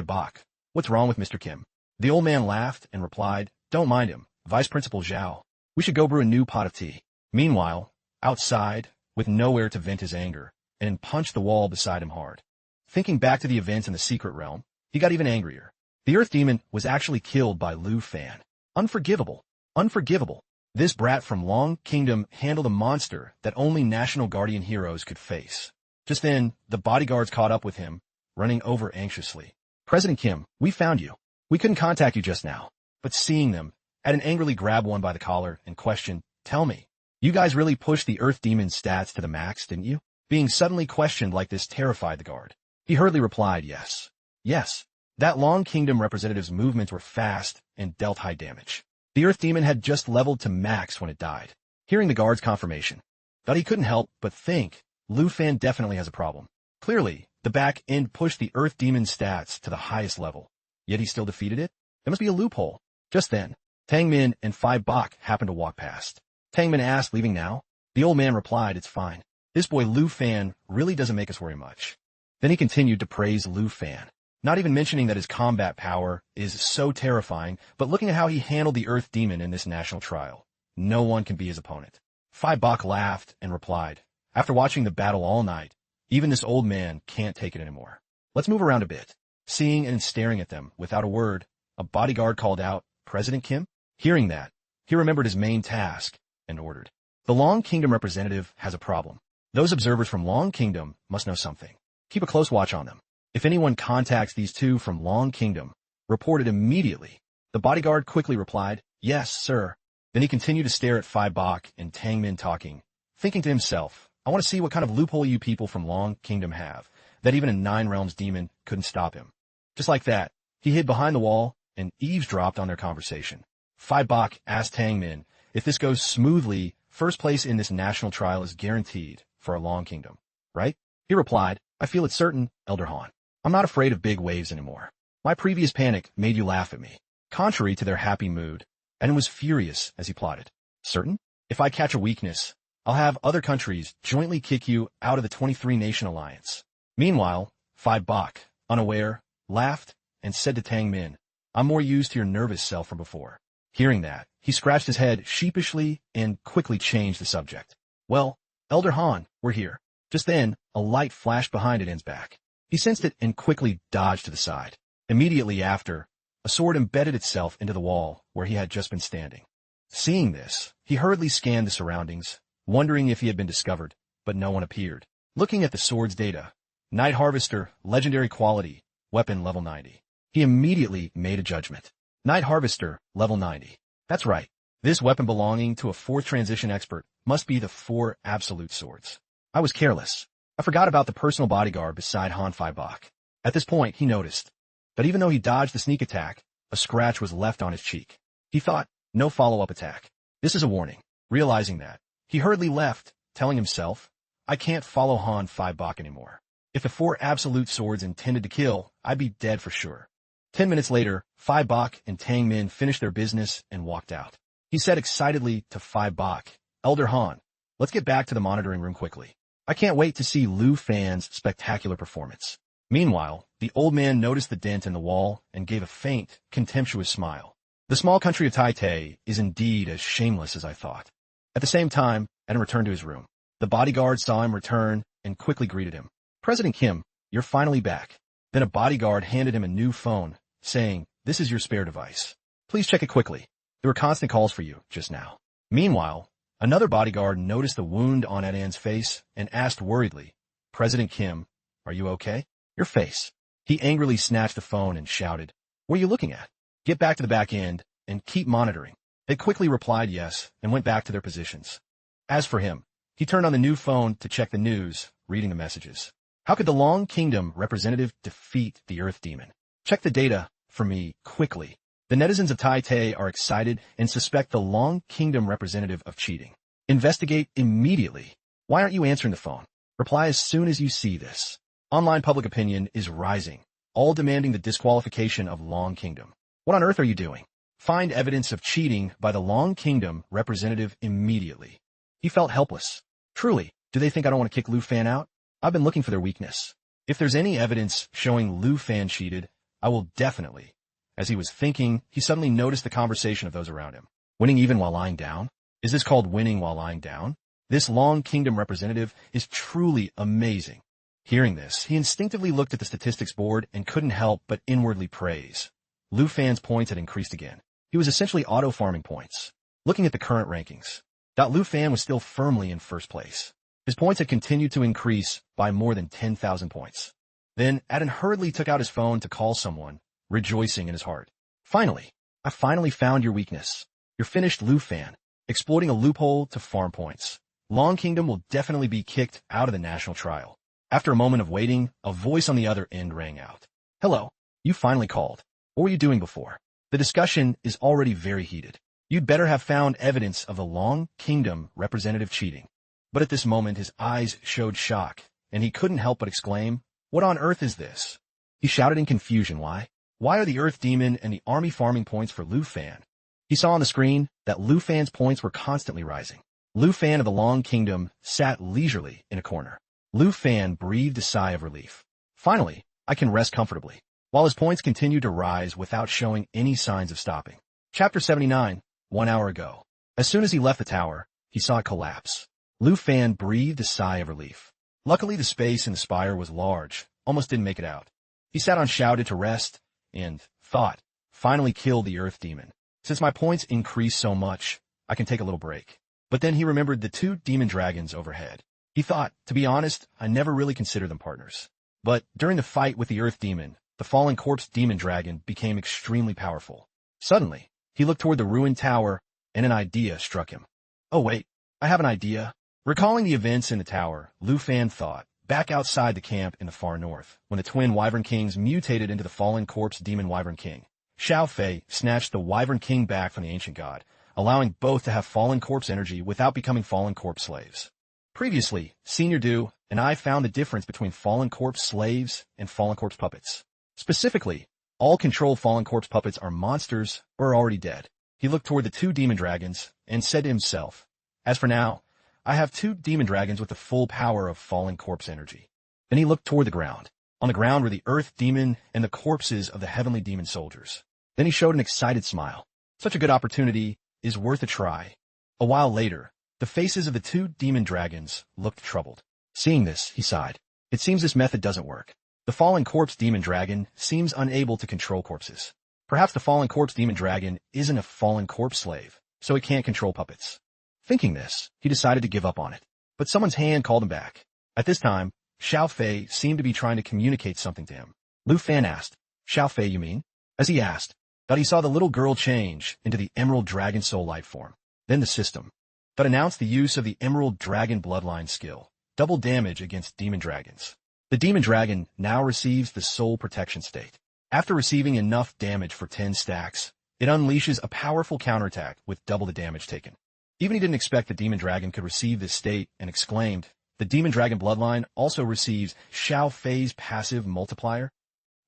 Bok, "What's wrong with Mr. Kim?" The old man laughed and replied, "Don't mind him, Vice Principal Zhao. We should go brew a new pot of tea." Meanwhile, outside, with nowhere to vent his anger, and punched the wall beside him hard. Thinking back to the events in the secret realm, he got even angrier. The Earth Demon was actually killed by Lu Fan. Unforgivable. Unforgivable. This brat from Long Kingdom handled a monster that only National Guardian heroes could face. Just then, the bodyguards caught up with him, running over anxiously. "President Kim, we found you. We couldn't contact you just now." But seeing them, Adin angrily grabbed one by the collar and questioned, "Tell me, you guys really pushed the Earth Demon's stats to the max, didn't you?" Being suddenly questioned like this terrified the guard. He hurriedly replied, "Yes. Yes. That Long Kingdom representative's movements were fast and dealt high damage. The Earth Demon had just leveled to max when it died." Hearing the guard's confirmation, but he couldn't help but think, Lu Fan definitely has a problem. Clearly, the back end pushed the Earth Demon's stats to the highest level, yet he still defeated it? There must be a loophole. Just then, Tang Min and Phi Bok happened to walk past. Tang Min asked, "Leaving now?" The old man replied, "It's fine. This boy Lu Fan really doesn't make us worry much." Then he continued to praise Lu Fan, not even mentioning that his combat power is so terrifying, but looking at how he handled the Earth Demon in this national trial, no one can be his opponent. Phi Bok laughed and replied, "After watching the battle all night, even this old man can't take it anymore. Let's move around a bit." Seeing and staring at them without a word, a bodyguard called out, "President Kim?" Hearing that, he remembered his main task and ordered, "The Long Kingdom representative has a problem. Those observers from Long Kingdom must know something. Keep a close watch on them. If anyone contacts these two from Long Kingdom, report it immediately." The bodyguard quickly replied, "Yes, sir." Then he continued to stare at Phi Bok and Tang Min talking, thinking to himself, "I want to see what kind of loophole you people from Long Kingdom have, that even a Nine Realms demon couldn't stop him." Just like that, he hid behind the wall and eavesdropped on their conversation. Phi Bok asked Tang Min, "If this goes smoothly, first place in this national trial is guaranteed for a Long Kingdom, right?" He replied, "I feel it's certain, Elder Han. I'm not afraid of big waves anymore. My previous panic made you laugh at me." Contrary to their happy mood, Adin was furious as he plotted. "Certain? If I catch a weakness, I'll have other countries jointly kick you out of the 23-nation alliance." Meanwhile, Phi Bok, unaware, laughed and said to Tang Min, "I'm more used to your nervous self from before." Hearing that, he scratched his head sheepishly and quickly changed the subject. "Well, Elder Han, we're here." Just then, a light flashed behind Adin's back. He sensed it and quickly dodged to the side. Immediately after, a sword embedded itself into the wall where he had just been standing. Seeing this, he hurriedly scanned the surroundings, wondering if he had been discovered, but no one appeared. Looking at the sword's data, Night Harvester, legendary quality, weapon level 90. He immediately made a judgment. Night Harvester, level 90. That's right. This weapon belonging to a 4th transition expert must be the 4 absolute swords. I was careless. I forgot about the personal bodyguard beside Han Phi Bok. At this point, he noticed that even though he dodged the sneak attack, a scratch was left on his cheek. He thought, no follow-up attack. This is a warning. Realizing that, he hurriedly left, telling himself, I can't follow Han Phi Bok anymore. If the 4 absolute swords intended to kill, I'd be dead for sure. 10 minutes later, Phi Bok and Tang Min finished their business and walked out. He said excitedly to Phi Bok, Elder Han, let's get back to the monitoring room quickly. I can't wait to see Lu Fan's spectacular performance. Meanwhile, the old man noticed the dent in the wall and gave a faint, contemptuous smile. The small country of Tai Tai is indeed as shameless as I thought. At the same time, Eden returned to his room. The bodyguard saw him return and quickly greeted him. President Kim, you're finally back. Then a bodyguard handed him a new phone, saying, this is your spare device. Please check it quickly. There were constant calls for you just now. Meanwhile, another bodyguard noticed the wound on Edan's face and asked worriedly, President Kim, are you okay? Your face. He angrily snatched the phone and shouted, what are you looking at? Get back to the back end and keep monitoring. They quickly replied yes and went back to their positions. As for him, he turned on the new phone to check the news, reading the messages. How could the Long Kingdom representative defeat the Earth Demon? Check the data for me quickly. The netizens of Tai are excited and suspect the Long Kingdom representative of cheating. Investigate immediately. Why aren't you answering the phone? Reply as soon as you see this. Online public opinion is rising, all demanding the disqualification of Long Kingdom. What on earth are you doing? Find evidence of cheating by the Long Kingdom representative immediately. He felt helpless. Truly, do they think I don't want to kick Lu Fan out? I've been looking for their weakness. If there's any evidence showing Lu Fan cheated, I will definitely. As he was thinking, he suddenly noticed the conversation of those around him. Winning even while lying down? Is this called winning while lying down? This Long Kingdom representative is truly amazing. Hearing this, he instinctively looked at the statistics board and couldn't help but inwardly praise. Lu Fan's points had increased again. He was essentially auto-farming points. Looking at the current rankings, Lu Fan was still firmly in first place. His points had continued to increase by more than 10,000 points. Then, Adan hurriedly took out his phone to call someone, rejoicing in his heart. Finally, I finally found your weakness. You're finished, Lu Fan, exploiting a loophole to farm points. Long Kingdom will definitely be kicked out of the national trial. After a moment of waiting, a voice on the other end rang out. Hello, you finally called. What were you doing before? The discussion is already very heated. You'd better have found evidence of the Long Kingdom representative cheating. But at this moment, his eyes showed shock, and he couldn't help but exclaim, what on earth is this? He shouted in confusion, why? Why are the Earth Demon and the army farming points for Lu Fan? He saw on the screen that Lu Fan's points were constantly rising. Lu Fan of the Long Kingdom sat leisurely in a corner. Lu Fan breathed a sigh of relief. Finally, I can rest comfortably, while his points continued to rise without showing any signs of stopping. Chapter 79, 1 hour ago. As soon as he left the tower, he saw it collapse. Lu Fan breathed a sigh of relief. Luckily, the space in the spire was large, almost didn't make it out. He sat on shouted to rest, and thought, finally killed the Earth Demon. Since my points increased so much, I can take a little break. But then he remembered the 2 demon dragons overhead. He thought, to be honest, I never really considered them partners. But during the fight with the Earth Demon, the fallen corpse demon dragon became extremely powerful. Suddenly, he looked toward the ruined tower, and an idea struck him. Oh wait, I have an idea. Recalling the events in the tower, Lu Fan thought, back outside the camp in the far north, when the twin Wyvern Kings mutated into the fallen corpse demon Wyvern King. Xiao Fei snatched the Wyvern King back from the ancient god, allowing both to have fallen corpse energy without becoming fallen corpse slaves. Previously, Senior Du and I found the difference between fallen corpse slaves and fallen corpse puppets. Specifically, all controlled fallen corpse puppets are monsters or are already dead. He looked toward the 2 demon dragons and said to himself, as for now, I have 2 demon dragons with the full power of fallen corpse energy. Then he looked toward the ground. On the ground were the Earth Demon and the corpses of the heavenly demon soldiers. Then he showed an excited smile. Such a good opportunity is worth a try. A while later, the faces of the 2 demon dragons looked troubled. Seeing this, he sighed. It seems this method doesn't work. The fallen corpse demon dragon seems unable to control corpses. Perhaps the fallen corpse demon dragon isn't a fallen corpse slave, so it can't control puppets. Thinking this, he decided to give up on it. But someone's hand called him back. At this time, Xiao Fei seemed to be trying to communicate something to him. Lu Fan asked, Xiao Fei, you mean? As he asked, thought he saw the little girl change into the Emerald Dragon Soul life form. Then the system that announced the use of the Emerald Dragon Bloodline skill, double damage against demon dragons. The demon dragon now receives the Soul Protection state. After receiving enough damage for 10 stacks, it unleashes a powerful counterattack with double the damage taken. Even he didn't expect the demon dragon could receive this state and exclaimed, the demon dragon bloodline also receives Xiao Fei's passive multiplier.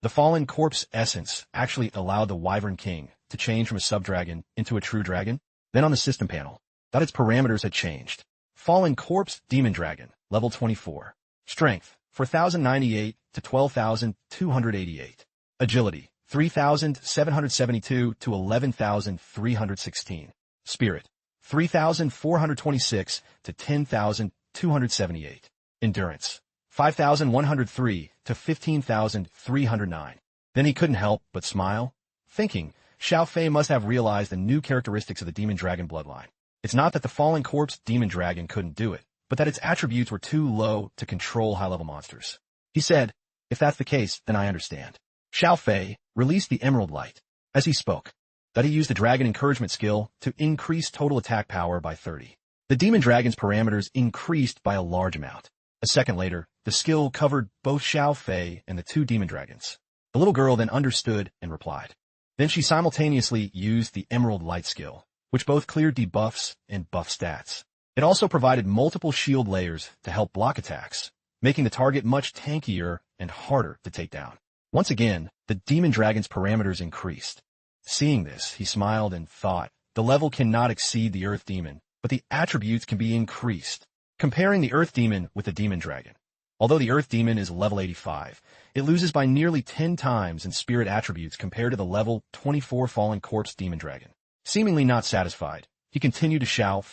The fallen corpse essence actually allowed the Wyvern King to change from a sub-dragon into a true dragon. Then on the system panel, that its parameters had changed. Fallen corpse demon dragon, level 24. Strength, 4,098 to 12,288. Agility, 3,772 to 11,316. Spirit, 3,426 to 10,278. Endurance, 5,103 to 15,309. Then he couldn't help but smile, thinking, Xiao Fei must have realized the new characteristics of the demon dragon bloodline. It's not that the fallen corpse demon dragon couldn't do it, but that its attributes were too low to control high-level monsters. He said, "If that's the case, then I understand." Xiao Fei released the emerald light. As he spoke, that he used the dragon encouragement skill to increase total attack power by 30. The demon dragon's parameters increased by a large amount. A second later, the skill covered both Xiao Fei and the two demon dragons. The little girl then understood and replied. Then she simultaneously used the emerald light skill, which both cleared debuffs and buff stats. It also provided multiple shield layers to help block attacks, making the target much tankier and harder to take down. Once again, the demon dragon's parameters increased. Seeing this, he smiled and thought, the level cannot exceed the earth demon, but the attributes can be increased. Comparing the earth demon with the demon dragon. Although the earth demon is level 85, it loses by nearly 10 times in spirit attributes compared to the level 24 fallen corpse demon dragon. Seemingly not satisfied, he continued to Xiao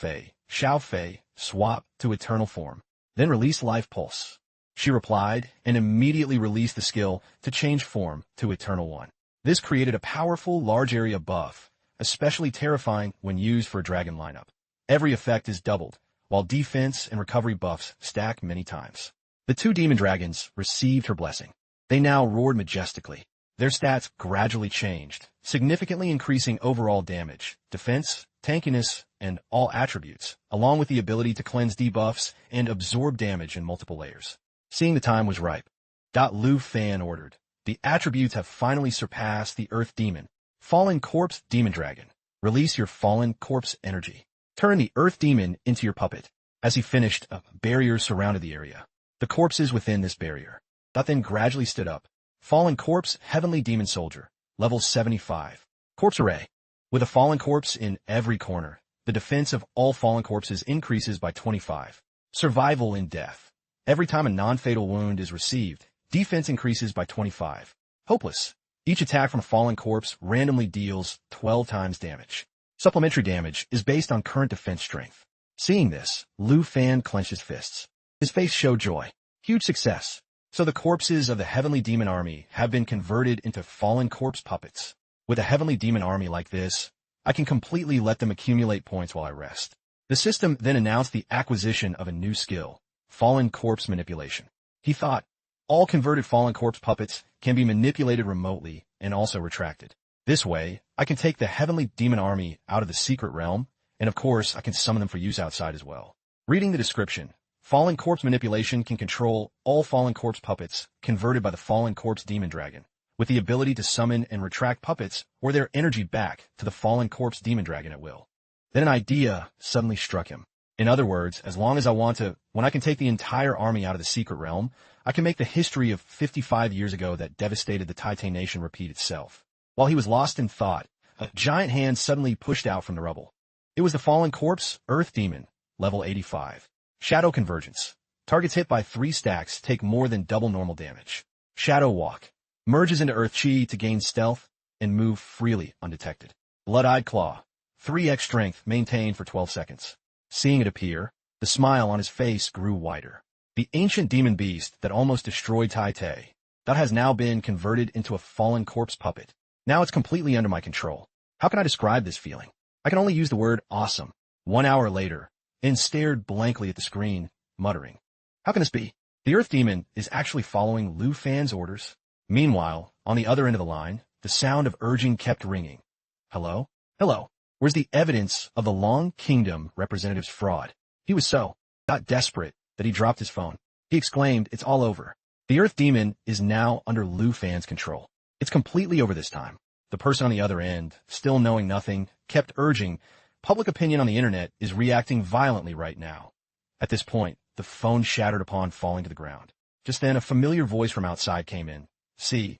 Fei, swap to eternal form, then release life pulse. She replied and immediately released the skill to change form to eternal one. This created a powerful large area buff, especially terrifying when used for a dragon lineup. Every effect is doubled, while defense and recovery buffs stack many times. The two demon dragons received her blessing. They now roared majestically. Their stats gradually changed, significantly increasing overall damage, defense, tankiness, and all attributes, along with the ability to cleanse debuffs and absorb damage in multiple layers. Seeing the time was ripe, Lu Fan ordered, "The attributes have finally surpassed the earth demon. Fallen corpse demon dragon, release your fallen corpse energy. Turn the earth demon into your puppet." As he finished, a barrier surrounded the area. The corpses within this barrier. Then gradually stood up. Fallen corpse heavenly demon soldier, level 75. Corpse array. With a fallen corpse in every corner, the defense of all fallen corpses increases by 25. Survival in death. Every time a non-fatal wound is received, defense increases by 25. Hopeless. Each attack from a fallen corpse randomly deals 12 times damage. Supplementary damage is based on current defense strength. Seeing this, Lu Fan clenched his fists. His face showed joy. Huge success. So the corpses of the heavenly demon army have been converted into fallen corpse puppets. With a heavenly demon army like this, I can completely let them accumulate points while I rest. The system then announced the acquisition of a new skill, fallen corpse manipulation. He thought, all converted fallen corpse puppets can be manipulated remotely and also retracted. This way, I can take the heavenly demon army out of the secret realm, and of course, I can summon them for use outside as well. Reading the description, fallen corpse manipulation can control all fallen corpse puppets converted by the fallen corpse demon dragon, with the ability to summon and retract puppets or their energy back to the fallen corpse demon dragon at will. Then an idea suddenly struck him. In other words, as long as I want to, when I can take the entire army out of the secret realm, I can make the history of 55 years ago that devastated the Titan Nation repeat itself. While he was lost in thought, a giant hand suddenly pushed out from the rubble. It was the fallen corpse, earth demon, level 85. Shadow Convergence. Targets hit by 3 stacks take more than double normal damage. Shadow Walk. Merges into Earth Chi to gain stealth and move freely undetected. Blood-Eyed Claw. 3x strength maintained for 12 seconds. Seeing it appear, the smile on his face grew wider. The ancient demon beast that almost destroyed Tai Tai, that has now been converted into a fallen corpse puppet. Now it's completely under my control. How can I describe this feeling? I can only use the word awesome. 1 hour later, and stared blankly at the screen, muttering, "How can this be? The earth demon is actually following Lu Fan's orders." Meanwhile, on the other end of the line, the sound of urging kept ringing. "Hello? Hello? Where's the evidence of the Long Kingdom representative's fraud?" He was so desperate that he dropped his phone. He exclaimed, "It's all over. The earth demon is now under Lu Fan's control. It's completely over this time." The person on the other end, still knowing nothing, kept urging, "Public opinion on the internet is reacting violently right now." At this point, the phone shattered upon falling to the ground. Just then, a familiar voice from outside came in. "See,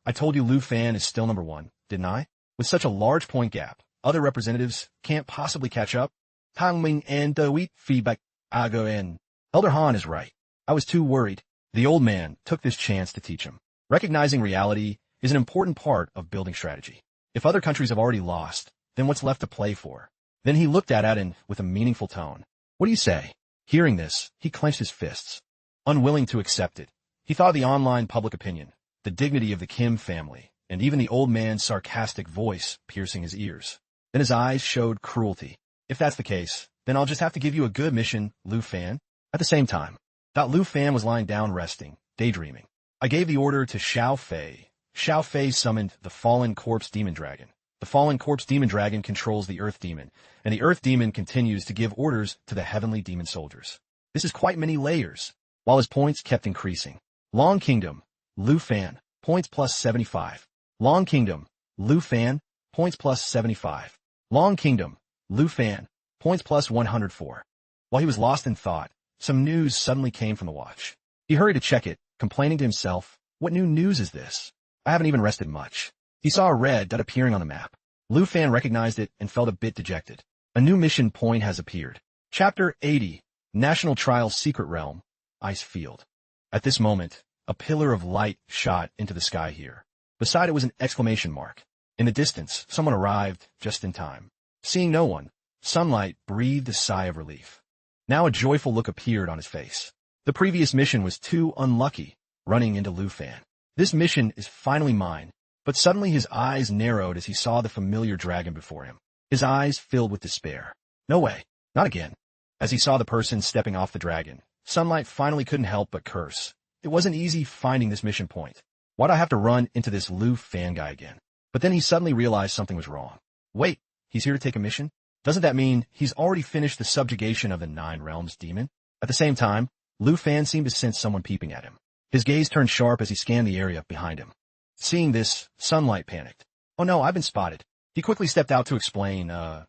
I told you Lu Fan is still number 1, didn't I? With such a large point gap, other representatives can't possibly catch up. Taming and the wheat feedback, I go in. Elder Han is right. I was too worried." The old man took this chance to teach him. Recognizing reality is an important part of building strategy. If other countries have already lost, then what's left to play for? Then he looked at Adin with a meaningful tone. "What do you say?" Hearing this, he clenched his fists. Unwilling to accept it, he thought of the online public opinion, the dignity of the Kim family, and even the old man's sarcastic voice piercing his ears. Then his eyes showed cruelty. If that's the case, then I'll just have to give you a good mission, Lu Fan. At the same time, Lu Fan was lying down resting, daydreaming. I gave the order to Xiao Fei. Xiao Fei summoned the Fallen Corpse Demon Dragon. The Fallen Corpse Demon Dragon controls the Earth Demon, and the Earth Demon continues to give orders to the Heavenly Demon Soldiers. This is quite many layers, while his points kept increasing. Long Kingdom, Lu Fan, points plus 75. Long Kingdom, Lu Fan, points plus 75. Long Kingdom, Lu Fan, points plus 104. While he was lost in thought, some news suddenly came from the watch. He hurried to check it, complaining to himself, "What new news is this? I haven't even rested much." He saw a red dot appearing on the map. Lu Fan recognized it and felt a bit dejected. A new mission point has appeared. Chapter 80, National Trial's Secret Realm, Ice Field. At this moment, a pillar of light shot into the sky here. Beside it was an exclamation mark. In the distance, someone arrived just in time. Seeing no one, Sunlight breathed a sigh of relief. Now a joyful look appeared on his face. The previous mission was too unlucky, running into Lu Fan. This mission is finally mine. But suddenly his eyes narrowed as he saw the familiar dragon before him. His eyes filled with despair. No way, not again. As he saw the person stepping off the dragon, Sunlight finally couldn't help but curse. It wasn't easy finding this mission point. Why'd I have to run into this Lu Fan guy again? But then he suddenly realized something was wrong. Wait, he's here to take a mission? Doesn't that mean he's already finished the subjugation of the Nine Realms demon? At the same time, Lu Fan seemed to sense someone peeping at him. His gaze turned sharp as he scanned the area behind him. Seeing this, Sunlight panicked. "Oh no, I've been spotted." He quickly stepped out to explain,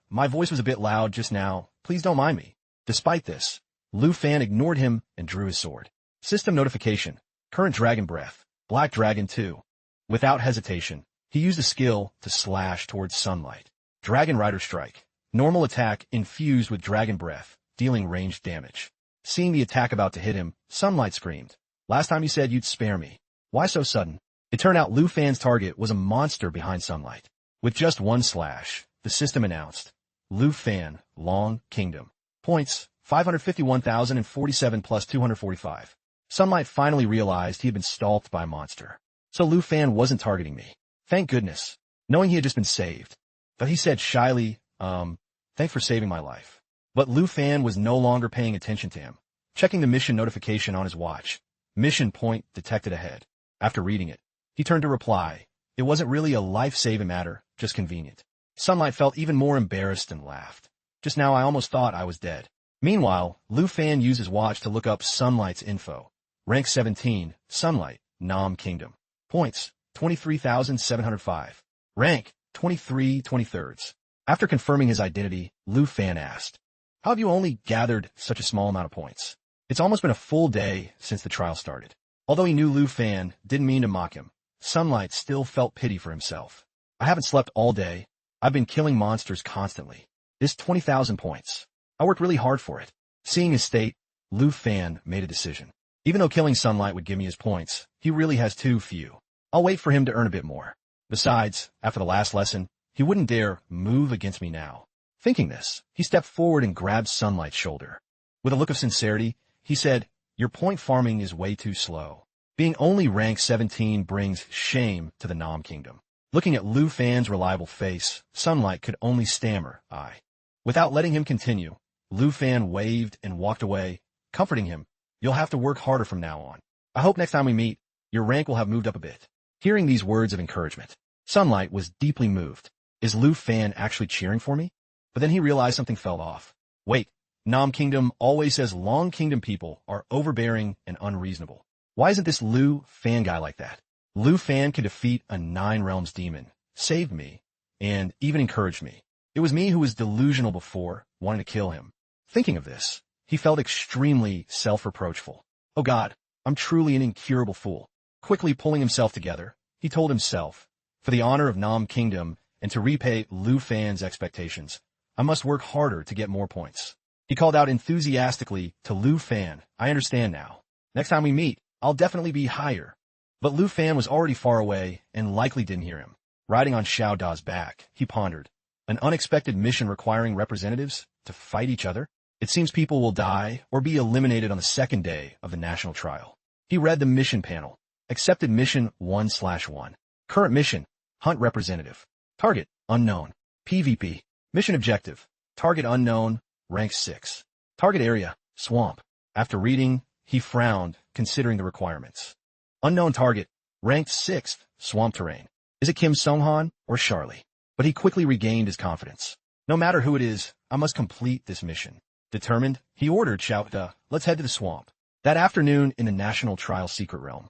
"My voice was a bit loud just now. Please don't mind me." Despite this, Lu Fan ignored him and drew his sword. System notification. Current Dragon Breath. Black Dragon 2. Without hesitation, he used a skill to slash towards Sunlight. Dragon Rider Strike. Normal attack infused with Dragon Breath, dealing ranged damage. Seeing the attack about to hit him, Sunlight screamed, "Last time you said you'd spare me. Why so sudden?" It turned out Lu Fan's target was a monster behind Sunlight. With just one slash, the system announced, Lu Fan, Long Kingdom. Points, 551,047 plus 245. Sunlight finally realized he had been stalked by a monster. So Lu Fan wasn't targeting me. Thank goodness, knowing he had just been saved. But he said shyly, "Thanks for saving my life." But Lu Fan was no longer paying attention to him. Checking the mission notification on his watch, mission point detected ahead. After reading it, he turned to reply. It wasn't really a life-saving matter, just convenient. Sunlight felt even more embarrassed and laughed. Just now I almost thought I was dead. Meanwhile, Lu Fan used his watch to look up Sunlight's info. Rank 17, Sunlight, Nam Kingdom. Points, 23,705. Rank, 23/23. After confirming his identity, Lu Fan asked, "How have you only gathered such a small amount of points?" It's almost been a full day since the trial started. Although he knew Lu Fan didn't mean to mock him, Sunlight still felt pity for himself. "I haven't slept all day. I've been killing monsters constantly. This 20,000 points. I worked really hard for it." Seeing his state, Lu Fan made a decision. Even though killing Sunlight would give me his points, he really has too few. I'll wait for him to earn a bit more. Besides, after the last lesson, he wouldn't dare move against me now. Thinking this, he stepped forward and grabbed Sunlight's shoulder. With a look of sincerity, he said, "Your point farming is way too slow. Being only rank 17 brings shame to the Nam Kingdom." Looking at Lu Fan's reliable face, Sunlight could only stammer, "I." Without letting him continue, Lu Fan waved and walked away, comforting him. "You'll have to work harder from now on. I hope next time we meet, your rank will have moved up a bit." Hearing these words of encouragement, Sunlight was deeply moved. Is Lu Fan actually cheering for me? But then he realized something fell off. Wait, Nam Kingdom always says Long Kingdom people are overbearing and unreasonable. Why isn't this Lu Fan guy like that? Lu Fan could defeat a Nine Realms demon, saved me, and even encouraged me. It was me who was delusional before, wanting to kill him. Thinking of this, he felt extremely self-reproachful. "Oh God, I'm truly an incurable fool." Quickly pulling himself together, he told himself, "For the honor of Nam Kingdom and to repay Lu Fan's expectations, I must work harder to get more points." He called out enthusiastically to Lu Fan, "I understand now. Next time we meet, I'll definitely be higher." But Lu Fan was already far away and likely didn't hear him. Riding on Xiao Da's back, he pondered. An unexpected mission requiring representatives to fight each other? It seems people will die or be eliminated on the second day of the national trial. He read the mission panel. Accepted mission 1/1. Current mission, Hunt representative. Target, unknown. PvP. Mission objective. Target unknown, rank 6. Target area, swamp. After reading, he frowned, considering the requirements. Unknown target, ranked 6th, swamp terrain. Is it Kim Sung-han or Charlie? But he quickly regained his confidence. No matter who it is, I must complete this mission. Determined, he ordered Xiao, let's head to the swamp. That afternoon in the National Trial Secret Realm.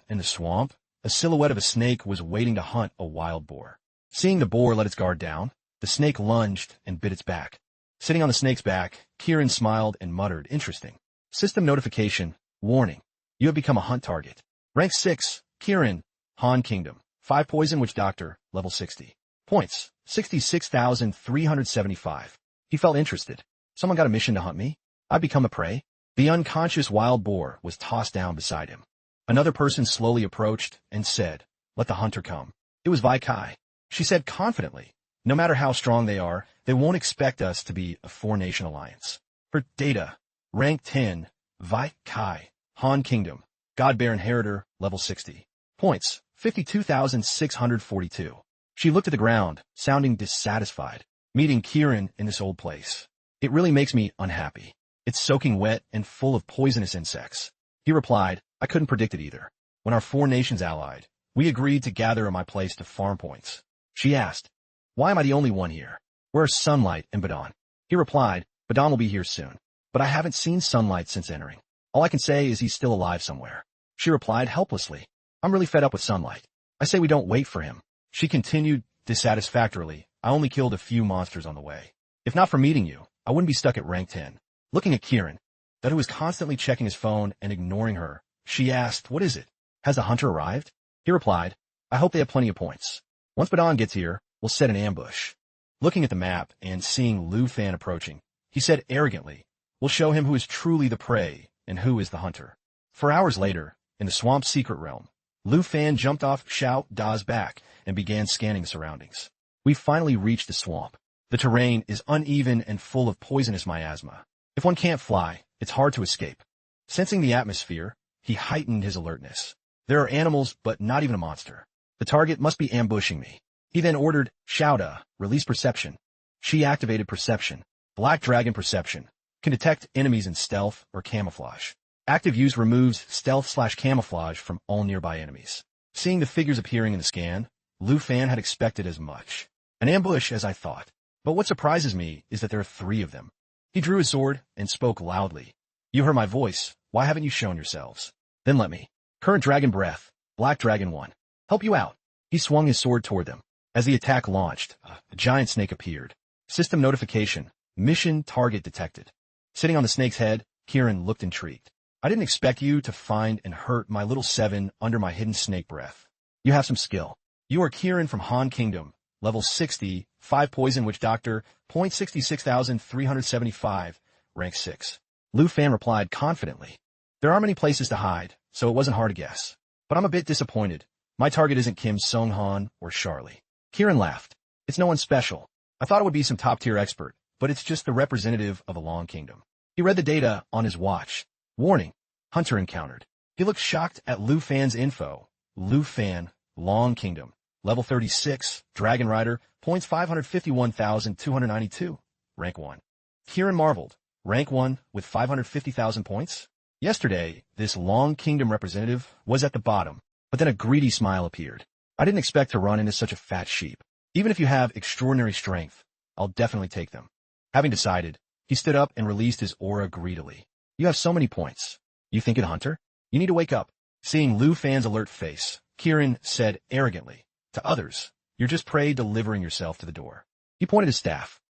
In the swamp, a silhouette of a snake was waiting to hunt a wild boar. Seeing the boar let its guard down, the snake lunged and bit its back. Sitting on the snake's back, Kieran smiled and muttered, interesting. System notification, warning. You have become a hunt target. Rank 6, Kieran, Han Kingdom. 5 Poison Witch Doctor, level 60. Points, 66,375. He felt interested. Someone got a mission to hunt me? I've become a prey? The unconscious wild boar was tossed down beside him. Another person slowly approached and said, let the hunter come. It was Vi Kai. She said confidently, no matter how strong they are, they won't expect us to be a 4-nation alliance. For data, rank 10, Vi Kai, Han Kingdom, God-Bear Inheritor, level 60. Points, 52,642. She looked at the ground, sounding dissatisfied. Meeting Kieran in this old place. It really makes me unhappy. It's soaking wet and full of poisonous insects. He replied, I couldn't predict it either. When our 4 nations allied, we agreed to gather at my place to farm points. She asked, why am I the only one here? Where are Sunlight and Badon? He replied, Badon will be here soon. But I haven't seen Sunlight since entering. All I can say is he's still alive somewhere. She replied helplessly, I'm really fed up with Sunlight. I say we don't wait for him. She continued dissatisfactorily, I only killed a few monsters on the way. If not for meeting you, I wouldn't be stuck at rank 10. Looking at Kieran, who was constantly checking his phone and ignoring her, she asked, what is it? Has the hunter arrived? He replied, I hope they have plenty of points. Once Badon gets here, we'll set an ambush. Looking at the map and seeing Lu Fan approaching, he said arrogantly, we'll show him who is truly the prey and who is the hunter. 4 hours later, in the swamp secret realm, Lu Fan jumped off Xiao Da's back and began scanning the surroundings. We finally reached the swamp. The terrain is uneven and full of poisonous miasma. If one can't fly, it's hard to escape. Sensing the atmosphere, he heightened his alertness. There are animals, but not even a monster. The target must be ambushing me. He then ordered Xiao Da, release perception. She activated perception. Black Dragon perception. Can detect enemies in stealth or camouflage. Active use removes stealth/camouflage from all nearby enemies. Seeing the figures appearing in the scan, Lu Fan had expected as much. An ambush, as I thought. But what surprises me is that there are 3 of them. He drew his sword and spoke loudly. You heard my voice. Why haven't you shown yourselves? Then let me. Current Dragon Breath. Black Dragon 1. Help you out. He swung his sword toward them. As the attack launched, a giant snake appeared. System notification. Mission target detected. Sitting on the snake's head, Kieran looked intrigued. I didn't expect you to find and hurt my little 7 under my hidden snake breath. You have some skill. You are Kieran from Han Kingdom, level 60, 5 Poison Witch Doctor, point 66,375, rank 6. Lu Fan replied confidently. There aren't many places to hide, so it wasn't hard to guess. But I'm a bit disappointed. My target isn't Kim Sung-han or Charlie. Kieran laughed. It's no one special. I thought it would be some top-tier expert, but it's just the representative of a long kingdom. He read the data on his watch. Warning, hunter encountered. He looked shocked at Lu Fan's info. Lu Fan, Long Kingdom, level 36, Dragon Rider, points 551,292, rank 1. Kieran marveled, rank 1 with 550,000 points? Yesterday, this Long Kingdom representative was at the bottom, but then a greedy smile appeared. I didn't expect to run into such a fat sheep. Even if you have extraordinary strength, I'll definitely take them. Having decided, he stood up and released his aura greedily. You have so many points. You think it, Hunter? You need to wake up. Seeing Lu Fan's alert face, Kieran said arrogantly, to others, you're just prey delivering yourself to the door. He pointed his staff,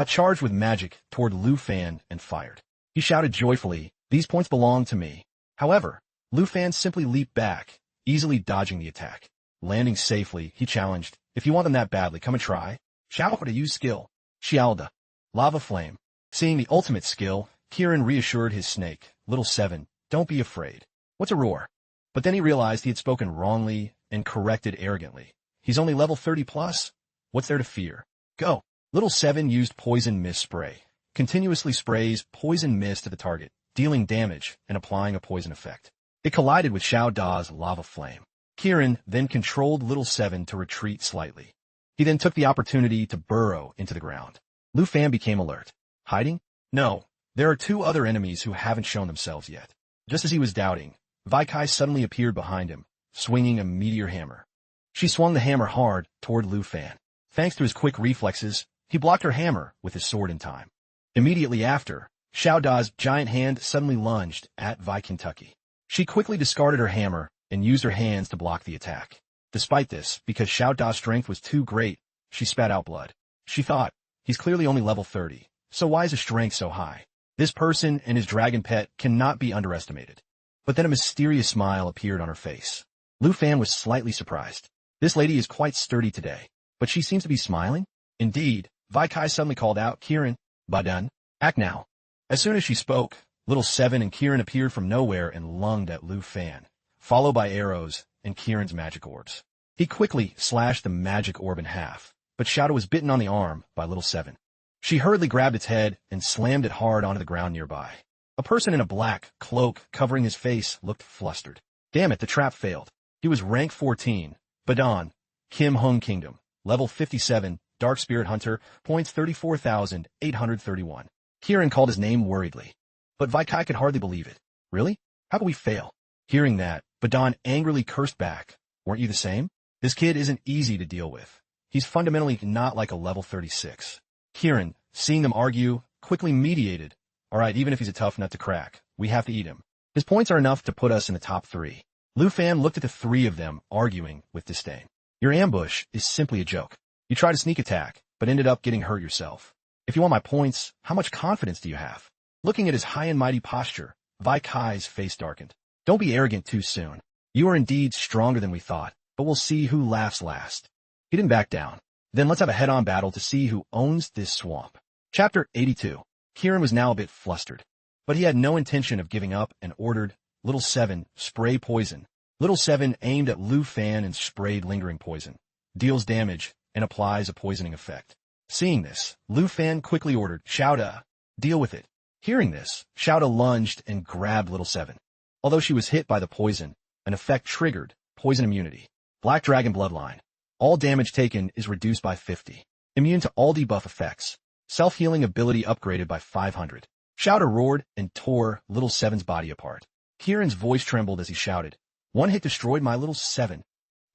charged with magic toward Lu Fan and fired. He shouted joyfully, these points belong to me. However, Lu Fan simply leaped back, easily dodging the attack. Landing safely, he challenged, if you want them that badly, come and try. Xiao to use skill. Xiaoda. Lava Flame. Seeing the ultimate skill, Kieran reassured his snake, little 7, don't be afraid. What's a roar? But then he realized he had spoken wrongly and corrected arrogantly. He's only level 30 plus. What's there to fear? Go. Little 7 used Poison Mist Spray. Continuously sprays poison mist to the target, dealing damage and applying a poison effect. It collided with Xiao Da's Lava Flame. Kieran then controlled Little Seven to retreat slightly. He then took the opportunity to burrow into the ground. Lu Fan became alert. Hiding? No. There are two other enemies who haven't shown themselves yet. Just as he was doubting, Vaikai suddenly appeared behind him, swinging a meteor hammer. She swung the hammer hard toward Lu Fan. Thanks to his quick reflexes, he blocked her hammer with his sword in time. Immediately after, Xiao Da's giant hand suddenly lunged at Vi Kentucky. She quickly discarded her hammer and used her hands to block the attack. Despite this, because Xiao Da's strength was too great, she spat out blood. She thought, he's clearly only level 30, so why is his strength so high? This person and his dragon pet cannot be underestimated. But then a mysterious smile appeared on her face. Lu Fan was slightly surprised. This lady is quite sturdy today, but she seems to be smiling? Indeed, Vaikai suddenly called out, Kieran, Badun, act now. As soon as she spoke, Little Seven and Kieran appeared from nowhere and lunged at Lu Fan, followed by arrows and Kieran's magic orbs. He quickly slashed the magic orb in half, but Shadow was bitten on the arm by Little Seven. She hurriedly grabbed its head and slammed it hard onto the ground nearby. A person in a black cloak covering his face looked flustered. Damn it, the trap failed. He was rank 14, Badun, Tien Hung Kingdom, level 57, Dark Spirit Hunter, points 34,831. Kieran called his name worriedly. But Vaikai could hardly believe it. Really? How could we fail? Hearing that, Badun angrily cursed back. Weren't you the same? This kid isn't easy to deal with. He's fundamentally not like a level 36. Kieran, seeing them argue, quickly mediated. Alright, even if he's a tough nut to crack, we have to eat him. His points are enough to put us in the top 3. Lu Fan looked at the three of them, arguing with disdain. Your ambush is simply a joke. You tried a sneak attack, but ended up getting hurt yourself. If you want my points, how much confidence do you have? Looking at his high and mighty posture, Vaikai's face darkened. Don't be arrogant too soon. You are indeed stronger than we thought, but we'll see who laughs last. He didn't back down. Then let's have a head-on battle to see who owns this swamp. Chapter 82. Kieran was now a bit flustered, but he had no intention of giving up and ordered, Little Seven, spray poison. Little Seven aimed at Lu Fan and sprayed lingering poison. Deals damage and applies a poisoning effect. Seeing this, Lu Fan quickly ordered, Xiao Da, deal with it. Hearing this, Xiao Da lunged and grabbed Little Seven. Although she was hit by the poison, an effect triggered, poison immunity. Black Dragon Bloodline. All damage taken is reduced by 50. Immune to all debuff effects. Self-healing ability upgraded by 500. Xiao Da roared and tore Little Seven's body apart. Kieran's voice trembled as he shouted, one hit destroyed my Little Seven.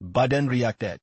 Badun reacted.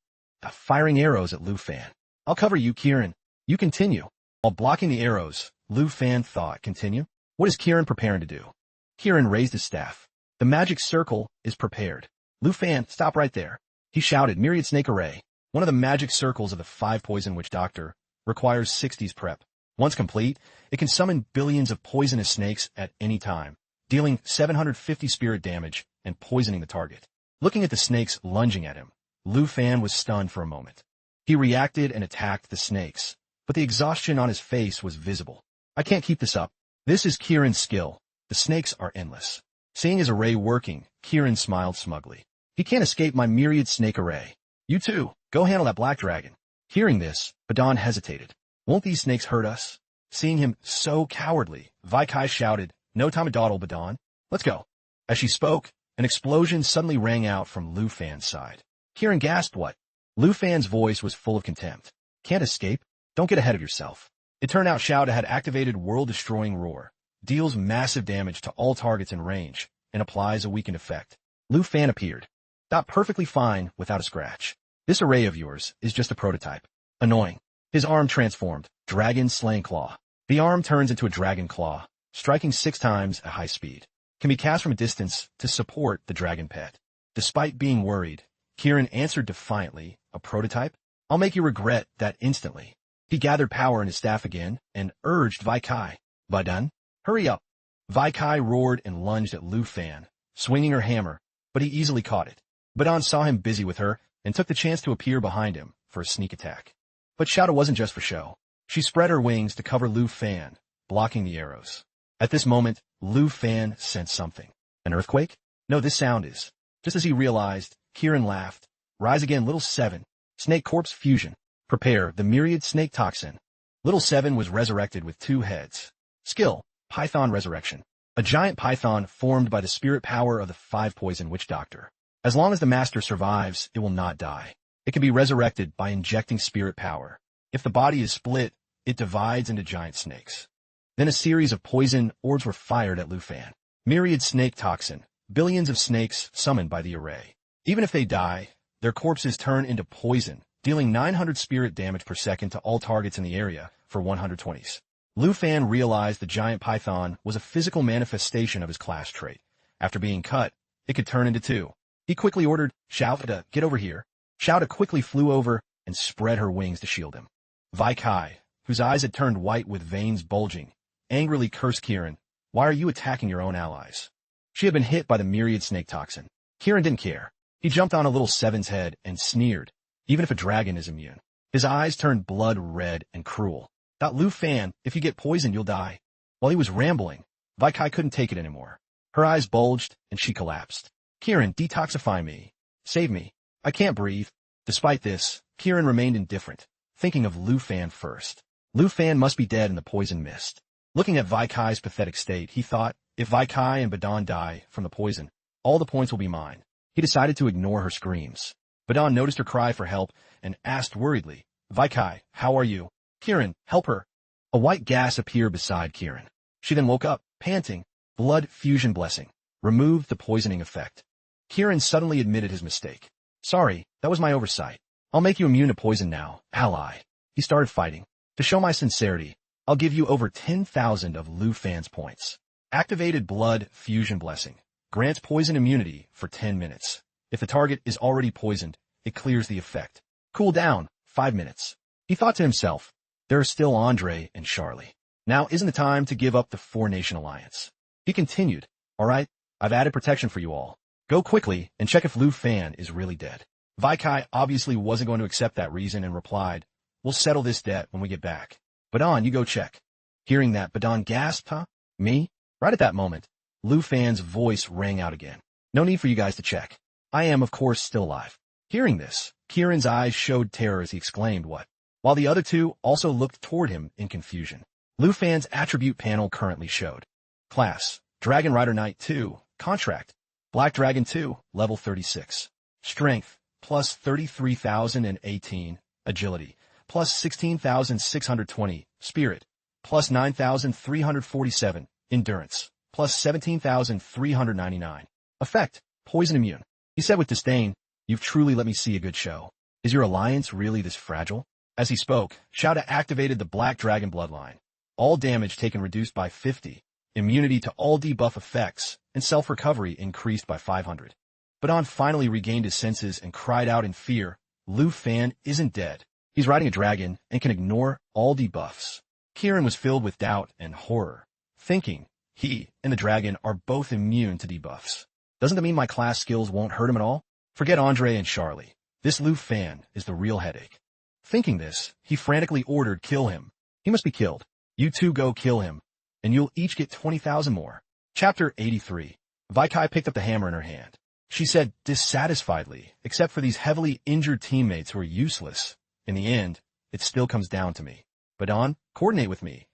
Firing arrows at Lu Fan. I'll cover you, Kieran. You continue. While blocking the arrows, Lu Fan thought, continue? What is Kieran preparing to do? Kieran raised his staff. The magic circle is prepared. Lu Fan, stop right there. He shouted, Myriad Snake Array. One of the magic circles of the 5 Poison Witch Doctor requires 60s prep. Once complete, it can summon billions of poisonous snakes at any time, dealing 750 spirit damage and poisoning the target. Looking at the snakes lunging at him, Lu Fan was stunned for a moment. He reacted and attacked the snakes, but the exhaustion on his face was visible. I can't keep this up. This is Kieran's skill. The snakes are endless. Seeing his array working, Kieran smiled smugly. He can't escape my myriad snake array. You too, go handle that black dragon. Hearing this, Badun hesitated. Won't these snakes hurt us? Seeing him so cowardly, Vaikai shouted, no time to dawdle, Badun. Let's go. As she spoke, an explosion suddenly rang out from Lu Fan's side. Kieran gasped what? Lu Fan's voice was full of contempt. Can't escape? Don't get ahead of yourself. It turned out Xiao Da had activated World-Destroying Roar, deals massive damage to all targets in range, and applies a weakened effect. Lu Fan appeared. Not perfectly fine without a scratch. This array of yours is just a prototype. Annoying. His arm transformed, Dragon Slaying Claw. The arm turns into a dragon claw, striking 6 times at high speed. Can be cast from a distance to support the dragon pet. Despite being worried, Kieran answered defiantly, a prototype? I'll make you regret that instantly. He gathered power in his staff again and urged Vaikai. Badun, hurry up. Vaikai roared and lunged at Lu Fan, swinging her hammer, but he easily caught it. Badun saw him busy with her and took the chance to appear behind him for a sneak attack. But Xiao Da wasn't just for show. She spread her wings to cover Lu Fan, blocking the arrows. At this moment, Lu Fan sensed something. An earthquake? No, this sound is. Just as he realized, Kieran laughed. Rise again, Little Seven. Snake Corpse Fusion. Prepare the Myriad Snake Toxin. Little Seven was resurrected with 2 heads. Skill, Python Resurrection. A giant python formed by the spirit power of the 5 Poison Witch Doctor. As long as the master survives, it will not die. It can be resurrected by injecting spirit power. If the body is split, it divides into giant snakes. Then a series of poison orbs were fired at Lu Fan. Myriad snake toxin, billions of snakes summoned by the array. Even if they die, their corpses turn into poison, dealing 900 spirit damage per second to all targets in the area for 120s. Lu Fan realized the giant python was a physical manifestation of his class trait. After being cut, it could turn into two. He quickly ordered Xiaoda, get over here. Xiaoda quickly flew over and spread her wings to shield him. Vi Kai, whose eyes had turned white with veins bulging, angrily cursed Kieran. Why are you attacking your own allies? She had been hit by the myriad snake toxin. Kieran didn't care. He jumped on a little Seven's head and sneered, even if a dragon is immune. His eyes turned blood red and cruel. Lu Fan, if you get poisoned, you'll die. While he was rambling, Vi Kai couldn't take it anymore. Her eyes bulged and she collapsed. Kieran, detoxify me. Save me. I can't breathe. Despite this, Kieran remained indifferent, thinking of Lu Fan first. Lu Fan must be dead in the poison mist. Looking at Vi Kai's pathetic state, he thought, if Vi Kai and Badon die from the poison, all the points will be mine. He decided to ignore her screams. Badon noticed her cry for help and asked worriedly, Vi Kai, how are you? Kieran, help her. A white gas appeared beside Kieran. She then woke up, panting. Blood fusion blessing. Removed the poisoning effect. Kieran suddenly admitted his mistake. Sorry, that was my oversight. I'll make you immune to poison now, ally. He started fighting. To show my sincerity, I'll give you over 10,000 of Lu Fan's points. Activated blood fusion blessing. Grants poison immunity for 10 minutes. If the target is already poisoned, it clears the effect. Cool down, 5 minutes. He thought to himself, there are still Andre and Charlie. Now isn't the time to give up the four-nation alliance. He continued, all right, I've added protection for you all. Go quickly and check if Lu Fan is really dead. Vi Kai obviously wasn't going to accept that reason and replied, we'll settle this debt when we get back. Badon, you go check. Hearing that, Badon gasped, huh? Me? Right at that moment, Lu Fan's voice rang out again. No need for you guys to check. I am, of course, still alive. Hearing this, Kieran's eyes showed terror as he exclaimed, what? While the other two also looked toward him in confusion. Lu Fan's attribute panel currently showed. Class, Dragon Rider Knight 2, Contract, Black Dragon 2, level 36. Strength, plus 33,018. Agility, plus 16,620. Spirit, plus 9,347. Endurance, plus 17,399. Effect, poison immune. He said with disdain, you've truly let me see a good show. Is your alliance really this fragile? As he spoke, Xiaoda activated the Black Dragon bloodline. All damage taken reduced by 50. Immunity to all debuff effects, and self-recovery increased by 500. Badon finally regained his senses and cried out in fear, Lu Fan isn't dead. He's riding a dragon and can ignore all debuffs. Kieran was filled with doubt and horror, thinking he and the dragon are both immune to debuffs. Doesn't that mean my class skills won't hurt him at all? Forget Andre and Charlie. This Lu Fan is the real headache. Thinking this, he frantically ordered, kill him. He must be killed. You two go kill him, and you'll each get 20,000 more. Chapter 83. Vi Kai picked up the hammer in her hand. She said dissatisfiedly, except for these heavily injured teammates who are useless. In the end, it still comes down to me. Badon, coordinate with me.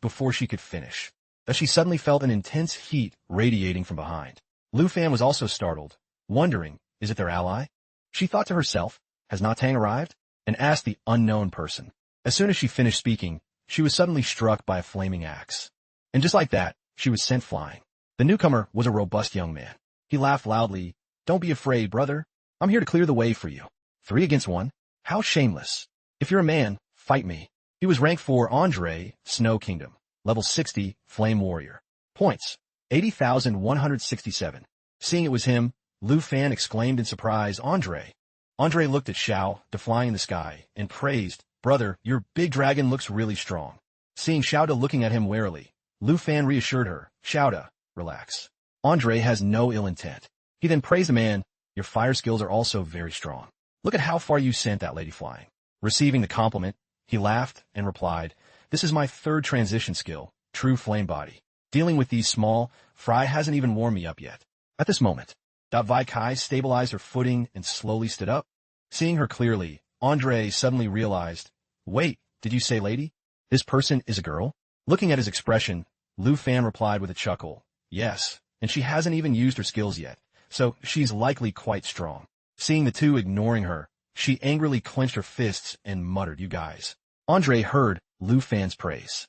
Before she could finish. As she suddenly felt an intense heat radiating from behind. Lu Fan was also startled, wondering, is it their ally? She thought to herself, has Na Tang arrived? And asked the unknown person. As soon as she finished speaking, she was suddenly struck by a flaming axe. And just like that, she was sent flying. The newcomer was a robust young man. He laughed loudly. Don't be afraid, brother. I'm here to clear the way for you. 3 against 1? How shameless. If you're a man, fight me. He was rank 4 Andre, Snow Kingdom. Level 60, Flame Warrior. Points, 80,167. Seeing it was him, Lu Fan exclaimed in surprise, Andre. Andre looked at Xiao, flying in the sky, and praised, brother, your big dragon looks really strong. Seeing Xiaoda looking at him warily, Lu Fan reassured her, Xiaoda, relax. Andre has no ill intent. He then praised the man, your fire skills are also very strong. Look at how far you sent that lady flying. Receiving the compliment, he laughed and replied, this is my 3rd transition skill, True Flame Body. Dealing with these small, Fry hasn't even warmed me up yet. At this moment, Vi Kai stabilized her footing and slowly stood up. Seeing her clearly, Andre suddenly realized, wait, did you say lady? This person is a girl? Looking at his expression, Lu Fan replied with a chuckle, yes, and she hasn't even used her skills yet, so she's likely quite strong. Seeing the two ignoring her, she angrily clenched her fists and muttered, "You guys." Andre heard Lu Fan's praise.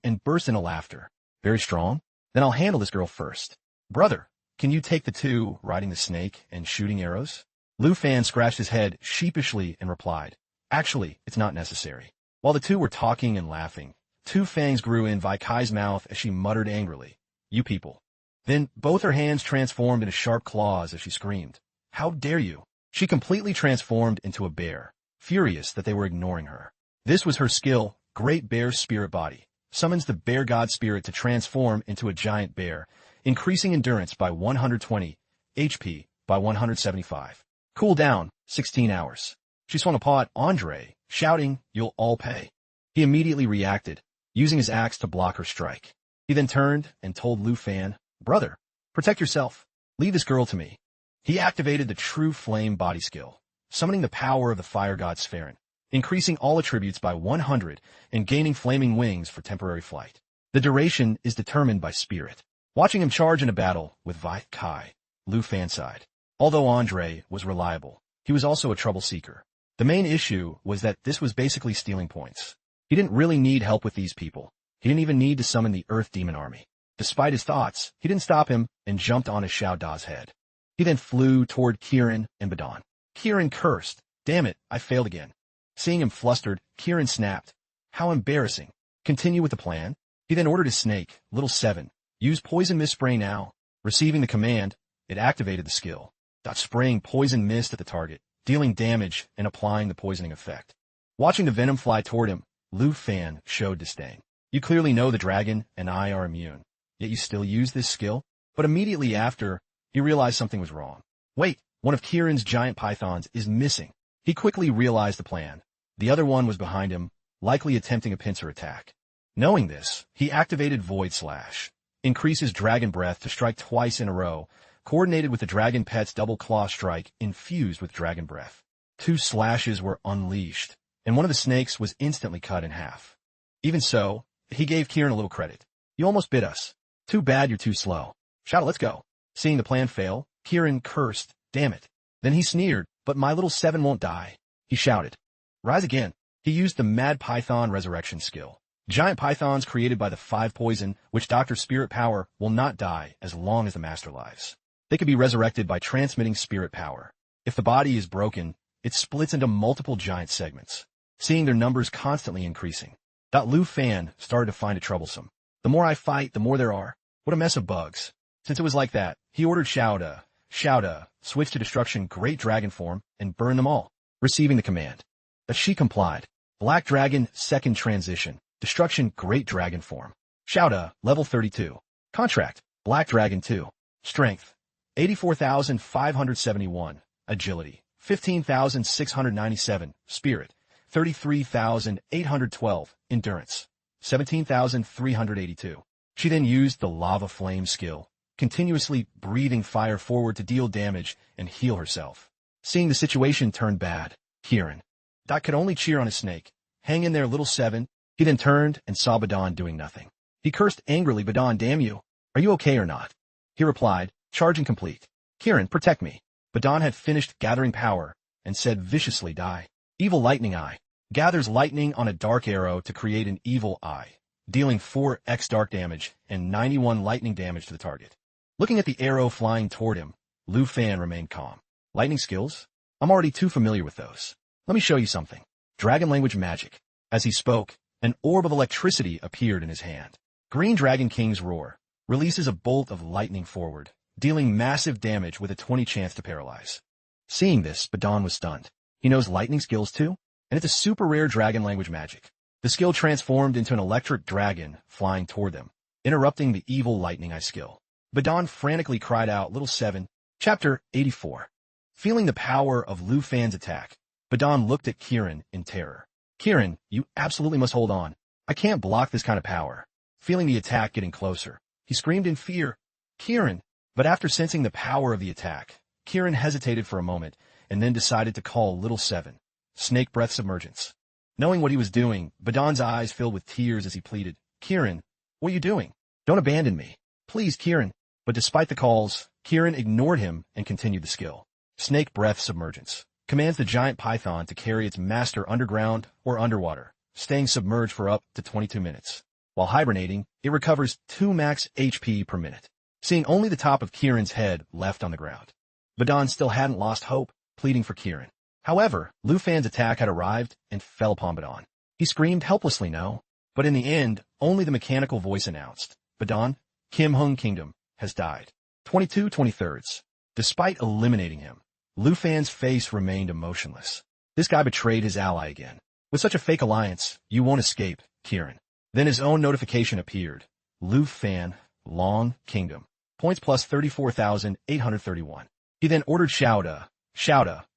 And burst into laughter. "Very strong? Then I'll handle this girl first. Brother, can you take the two riding the snake and shooting arrows?" Lu Fan scratched his head sheepishly and replied, "Actually, it's not necessary." While the two were talking and laughing, two fangs grew in Vi Kai's mouth as she muttered angrily, "You people." Then both her hands transformed into sharp claws as she screamed, "How dare you!" She completely transformed into a bear, furious that they were ignoring her. This was her skill, Great Bear Spirit Body. Summons the bear god spirit to transform into a giant bear, increasing endurance by 120, HP by 175. Cooldown, 16 hours. She swung a paw at Andre, shouting, "You'll all pay." He immediately reacted, using his axe to block her strike. He then turned and told Lu Fan, "Brother, protect yourself. Leave this girl to me." He activated the True Flame body skill, summoning the power of the fire god Spheren, increasing all attributes by 100 and gaining flaming wings for temporary flight. The duration is determined by spirit. Watching him charge into battle with Vi Kai, Lu Fan sighed. Although Andre was reliable, he was also a trouble seeker. The main issue was that this was basically stealing points. He didn't really need help with these people. He didn't even need to summon the Earth Demon Army. Despite his thoughts, he didn't stop him and jumped on his Xiao Da's head. He then flew toward Kieran and Badon. Kieran cursed, "Damn it, I failed again." Seeing him flustered, Kieran snapped, "How embarrassing. Continue with the plan." He then ordered his snake, Little 7, use poison mist spray now. Receiving the command, it activated the skill, spraying poison mist at the target, dealing damage and applying the poisoning effect. Watching the venom fly toward him, Lu Fan showed disdain. "You clearly know the dragon and I are immune, yet you still use this skill?" But immediately after, he realized something was wrong. Wait, one of Kieran's giant pythons is missing. He quickly realized the plan. The other one was behind him, likely attempting a pincer attack. Knowing this, he activated Void Slash, increases Dragon Breath to strike twice in a row, coordinated with the Dragon Pet's double claw strike infused with Dragon Breath. 2 slashes were unleashed, and one of the snakes was instantly cut in half. Even so, he gave Kieran a little credit. "You almost bit us. Too bad you're too slow. Shout, let's go." Seeing the plan fail, Kieran cursed, "Damn it." Then he sneered, "But my little 7 won't die." He shouted, "Rise again." He used the Mad Python Resurrection skill. Giant pythons created by the 5 poison, which Dr. Spirit Power will not die as long as the master lives. They can be resurrected by transmitting spirit power. If the body is broken, it splits into multiple giant segments, seeing their numbers constantly increasing. Lu Fan started to find it troublesome. "The more I fight, the more there are. What a mess of bugs." Since it was like that, he ordered Xiao Da, switch to Destruction Great Dragon form, and burn them all. Receiving the command, she complied. Black Dragon Second Transition, Destruction Great Dragon form. Xiao Da, level 32. Contract, Black Dragon 2. Strength, 84,571. Agility, 15,697. Spirit, 33,812. Endurance, 17,382. She then used the Lava Flame skill, continuously breathing fire forward to deal damage and heal herself. Seeing the situation turn bad, Kieran could only cheer on his snake. "Hang in there, Little 7. He then turned and saw Badon doing nothing. He cursed angrily, "Badon, damn you. Are you okay or not?" He replied, "Charging complete. Kieran, protect me." Badon had finished gathering power and said viciously, "Die." Evil Lightning Eye. Gathers lightning on a dark arrow to create an evil eye, dealing 4x dark damage and 91 lightning damage to the target. Looking at the arrow flying toward him, Lu Fan remained calm. "Lightning skills? I'm already too familiar with those. Let me show you something. Dragon language magic." As he spoke, an orb of electricity appeared in his hand. Green Dragon King's Roar releases a bolt of lightning forward, dealing massive damage with a 20 chance to paralyze. Seeing this, Badon was stunned. He knows lightning skills too, and it's a super rare dragon language magic. The skill transformed into an electric dragon flying toward them, interrupting the evil lightning eye skill. Badon frantically cried out, "Little 7. Chapter 84. Feeling the power of Lu Fan's attack, Badon looked at Kieran in terror. "Kieran, you absolutely must hold on. I can't block this kind of power." Feeling the attack getting closer, he screamed in fear, "Kieran!" But after sensing the power of the attack, Kieran hesitated for a moment and then decided to call Little 7, Snake Breath Submergence. Knowing what he was doing, Badon's eyes filled with tears as he pleaded, "Kieran, what are you doing? Don't abandon me. Please, Kieran." But despite the calls, Kieran ignored him and continued the skill. Snake Breath Submergence commands the giant python to carry its master underground or underwater, staying submerged for up to 22 minutes. While hibernating, it recovers 2 max HP per minute, seeing only the top of Kieran's head left on the ground. Vadon still hadn't lost hope, pleading for Kieran. However, Lu Fan's attack had arrived and fell upon Vadon. He screamed helplessly no, but in the end, only the mechanical voice announced, Vadon, Tien Hung Kingdom has died. 22/23. Despite eliminating him, Lu Fan's face remained emotionless. This guy betrayed his ally again. With such a fake alliance, you won't escape, Kieran. Then his own notification appeared. Lu Fan, Long Kingdom. Points plus 34,831. He then ordered Shouda,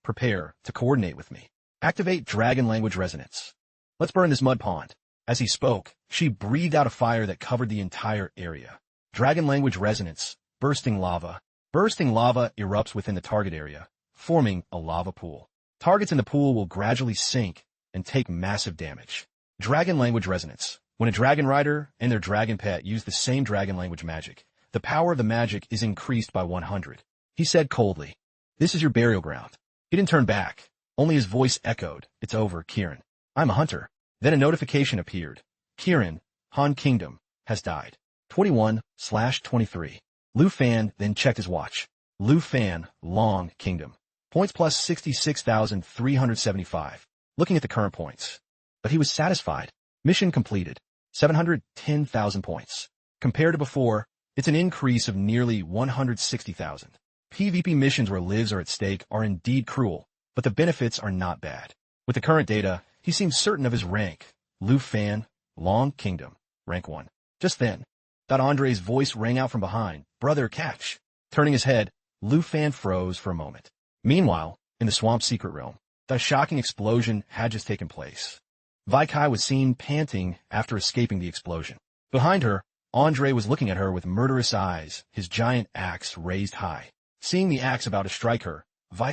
prepare to coordinate with me. Activate Dragon Language Resonance. Let's burn this mud pond. As he spoke, she breathed out a fire that covered the entire area. Dragon Language Resonance. Bursting lava. Bursting lava erupts within the target area, forming a lava pool. Targets in the pool will gradually sink and take massive damage. Dragon Language Resonance. When a dragon rider and their dragon pet use the same dragon language magic, the power of the magic is increased by 100. He said coldly, "This is your burial ground." He didn't turn back. Only his voice echoed, "It's over, Kieran. I'm a hunter." Then a notification appeared. Kieran, Han Kingdom, has died. 21/23. Lu Fan then checked his watch. Lu Fan, Long Kingdom. Points plus 66,375. Looking at the current points. But he was satisfied. Mission completed. 710,000 points. Compared to before, it's an increase of nearly 160,000. PvP missions where lives are at stake are indeed cruel, but the benefits are not bad. With the current data, he seems certain of his rank. Lu Fan, Long Kingdom, rank 1. Just then, Andre's voice rang out from behind. "Brother, catch." Turning his head, Lu Fan froze for a moment. Meanwhile, in the swamp's secret realm, a shocking explosion had just taken place. Kai was seen panting after escaping the explosion. Behind her, Andre was looking at her with murderous eyes, his giant axe raised high. Seeing the axe about to strike her,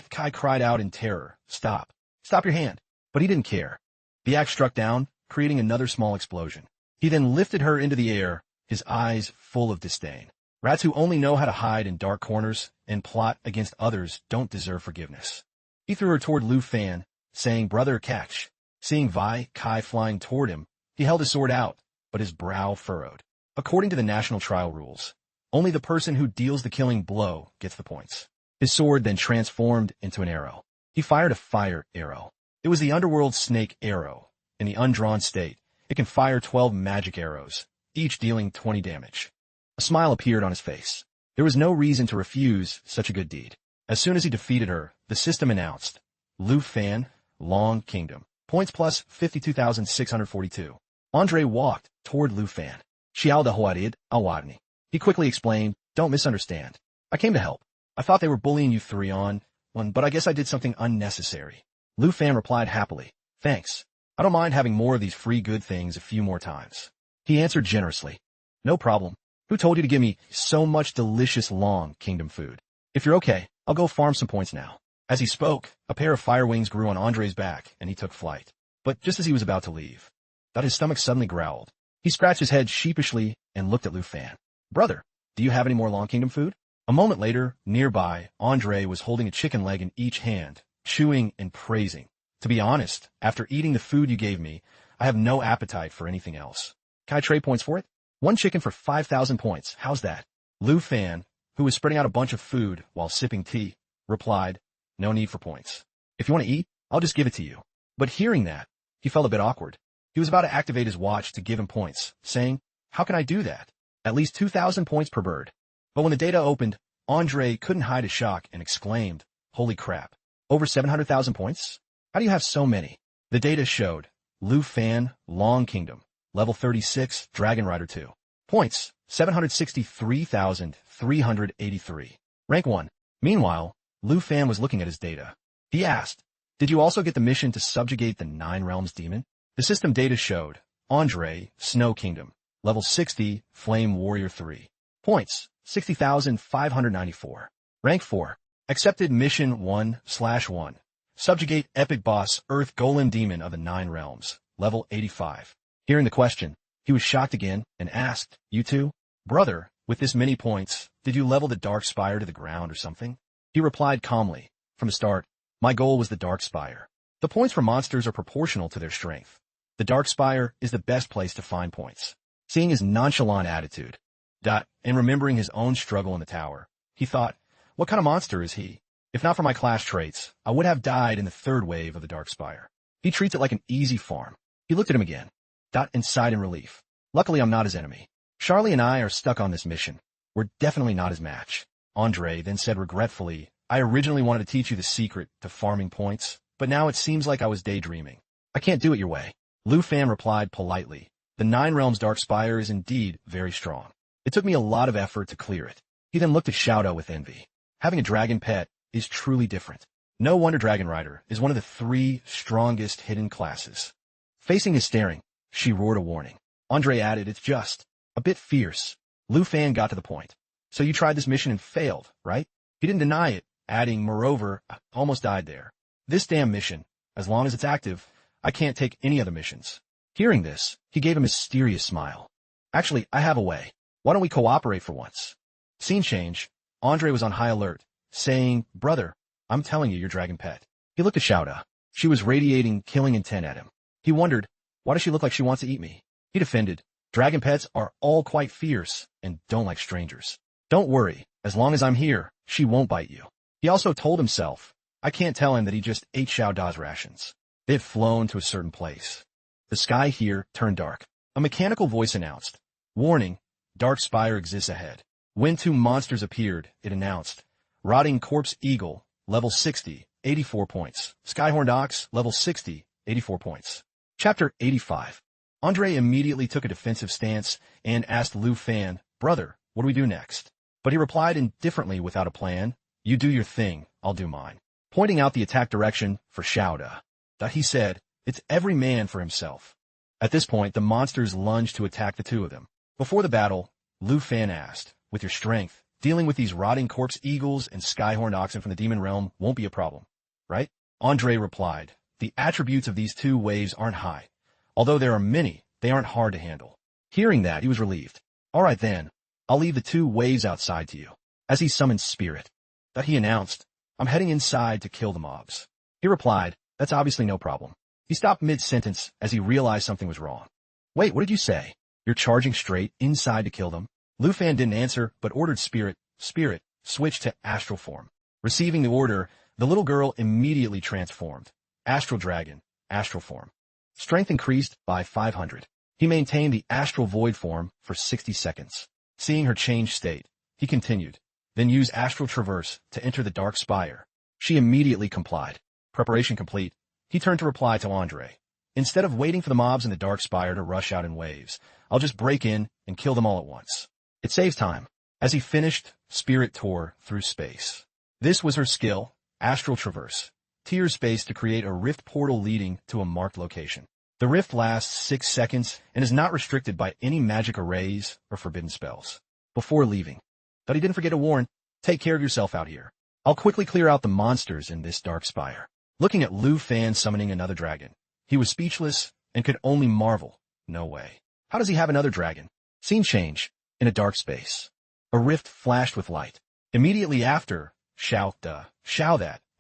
Kai cried out in terror, "Stop! Stop your hand!" But he didn't care. The axe struck down, creating another small explosion. He then lifted her into the air, his eyes full of disdain. Rats who only know how to hide in dark corners and plot against others don't deserve forgiveness. He threw her toward Lu Fan, saying, "Brother, catch." Seeing Kai flying toward him, he held his sword out, but his brow furrowed. According to the national trial rules, only the person who deals the killing blow gets the points. His sword then transformed into an arrow. He fired a fire arrow. It was the underworld snake arrow. In the undrawn state, it can fire 12 magic arrows, each dealing 20 damage. A smile appeared on his face. There was no reason to refuse such a good deed. As soon as he defeated her, the system announced, Lu Fan, Long Kingdom. Points plus 52,642. Andre walked toward Lu Fan. Xiao Huadid Awadni. He quickly explained, "Don't misunderstand. I came to help. I thought they were bullying you 3-on-1, but I guess I did something unnecessary." Lu Fan replied happily, "Thanks. I don't mind having more of these free good things a few more times." He answered generously, "No problem. Who told you to give me so much delicious Long Kingdom food? If you're okay, I'll go farm some points now." As he spoke, a pair of fire wings grew on Andre's back, and he took flight. But just as he was about to leave, his stomach suddenly growled. He scratched his head sheepishly and looked at Lu Fan. "Brother, do you have any more Long Kingdom food?" A moment later, nearby, Andre was holding a chicken leg in each hand, chewing and praising. "To be honest, after eating the food you gave me, I have no appetite for anything else. Can I trade points for it? 1 chicken for 5,000 points. How's that?" Lu Fan, who was spreading out a bunch of food while sipping tea, replied, "No need for points. If you want to eat, I'll just give it to you." But hearing that, he felt a bit awkward. He was about to activate his watch to give him points, saying, "How can I do that? At least 2,000 points per bird." But when the data opened, Andre couldn't hide his shock and exclaimed, "Holy crap. Over 700,000 points? How do you have so many?" The data showed, Lu Fan, Long Kingdom, level 36, Dragon Rider 2. Points, 763,383. Rank 1. Meanwhile, Lu Fan was looking at his data. He asked, "Did you also get the mission to subjugate the 9 Realms demon?" The system data showed, Andre, Snow Kingdom, level 60, Flame Warrior 3. Points, 60,594. Rank 4. Accepted Mission 1/1. Subjugate Epic Boss Earth Golem Demon of the 9 Realms, level 85. Hearing the question, he was shocked again and asked, "You too?" "Brother, With this many points, did you level the Dark Spire to the ground or something? He replied calmly. From the start, my goal was the Dark Spire. The points for monsters are proportional to their strength. The Dark Spire is the best place to find points. Seeing his nonchalant attitude, and remembering his own struggle in the tower, he thought, what kind of monster is he? If not for my class traits, I would have died in the third wave of the Dark Spire. He treats it like an easy farm. He looked at him again, and sighed in relief. Luckily, I'm not his enemy. Charlie and I are stuck on this mission. We're definitely not his match. Andre then said regretfully, I originally wanted to teach you the secret to farming points, but now it seems like I was daydreaming. I can't do it your way. Lu Fan replied politely. The Nine Realms Dark Spire is indeed very strong. It took me a lot of effort to clear it. He then looked at Xiaoda with envy. Having a dragon pet is truly different. No wonder Dragon Rider is one of the 3 strongest hidden classes. Facing his staring, she roared a warning. Andre added, it's just a bit fierce. Lu Fan got to the point. So you tried this mission and failed, right? He didn't deny it, adding, moreover, I almost died there. This damn mission, as long as it's active, I can't take any other missions. Hearing this, he gave a mysterious smile. Actually, I have a way. Why don't we cooperate for once? Scene change. Andre was on high alert, saying, brother, I'm telling you, you're dragon pet. He looked at Xiaoda. She was radiating killing intent at him. He wondered, why does she look like she wants to eat me? He defended, dragon pets are all quite fierce and don't like strangers. Don't worry, as long as I'm here, she won't bite you. He also told himself, I can't tell him that he just ate Xiaoda's rations. They had flown to a certain place. The sky here turned dark. A mechanical voice announced, warning, Dark Spire exists ahead. When 2 monsters appeared, it announced, Rotting Corpse Eagle, level 60, 84 points. Skyhorned Ox, level 60, 84 points. Chapter 85. Andre immediately took a defensive stance and asked Lu Fan, brother, what do we do next? But he replied indifferently without a plan, you do your thing, I'll do mine. Pointing out the attack direction for Xiaoda. He said, it's every man for himself. At this point, the monsters lunged to attack the 2 of them. Before the battle, Lu Fan asked, with your strength, dealing with these rotting corpse eagles and skyhorned oxen from the demon realm won't be a problem, right? Andre replied, the attributes of these 2 waves aren't high. Although there are many, they aren't hard to handle. Hearing that, he was relieved. All right then, I'll leave the 2 waves outside to you. As he summoned Spirit, he announced, I'm heading inside to kill the mobs. He replied, that's obviously no problem. He stopped mid-sentence as he realized something was wrong. Wait, what did you say? You're charging straight inside to kill them? Lu Fan didn't answer, but ordered Spirit, switch to astral form. Receiving the order, the little girl immediately transformed. Astral Dragon, astral form. Strength increased by 500. He maintained the astral void form for 60 seconds. Seeing her changed state, he continued, then use astral traverse to enter the Dark Spire. She immediately complied. Preparation complete. He turned to reply to Andre. Instead of waiting for the mobs in the Dark Spire to rush out in waves, I'll just break in and kill them all at once. It saves time. As he finished, Spirit tore through space. This was her skill, astral traverse. Tears space to create a rift portal leading to a marked location. The rift lasts 6 seconds and is not restricted by any magic arrays or forbidden spells. Before leaving, but he didn't forget to warn, take care of yourself out here. I'll quickly clear out the monsters in this Dark Spire. Looking at Lu Fan summoning another dragon, he was speechless and could only marvel. No way. How does he have another dragon? Scene change. In a dark space. A rift flashed with light. Immediately after, Xiao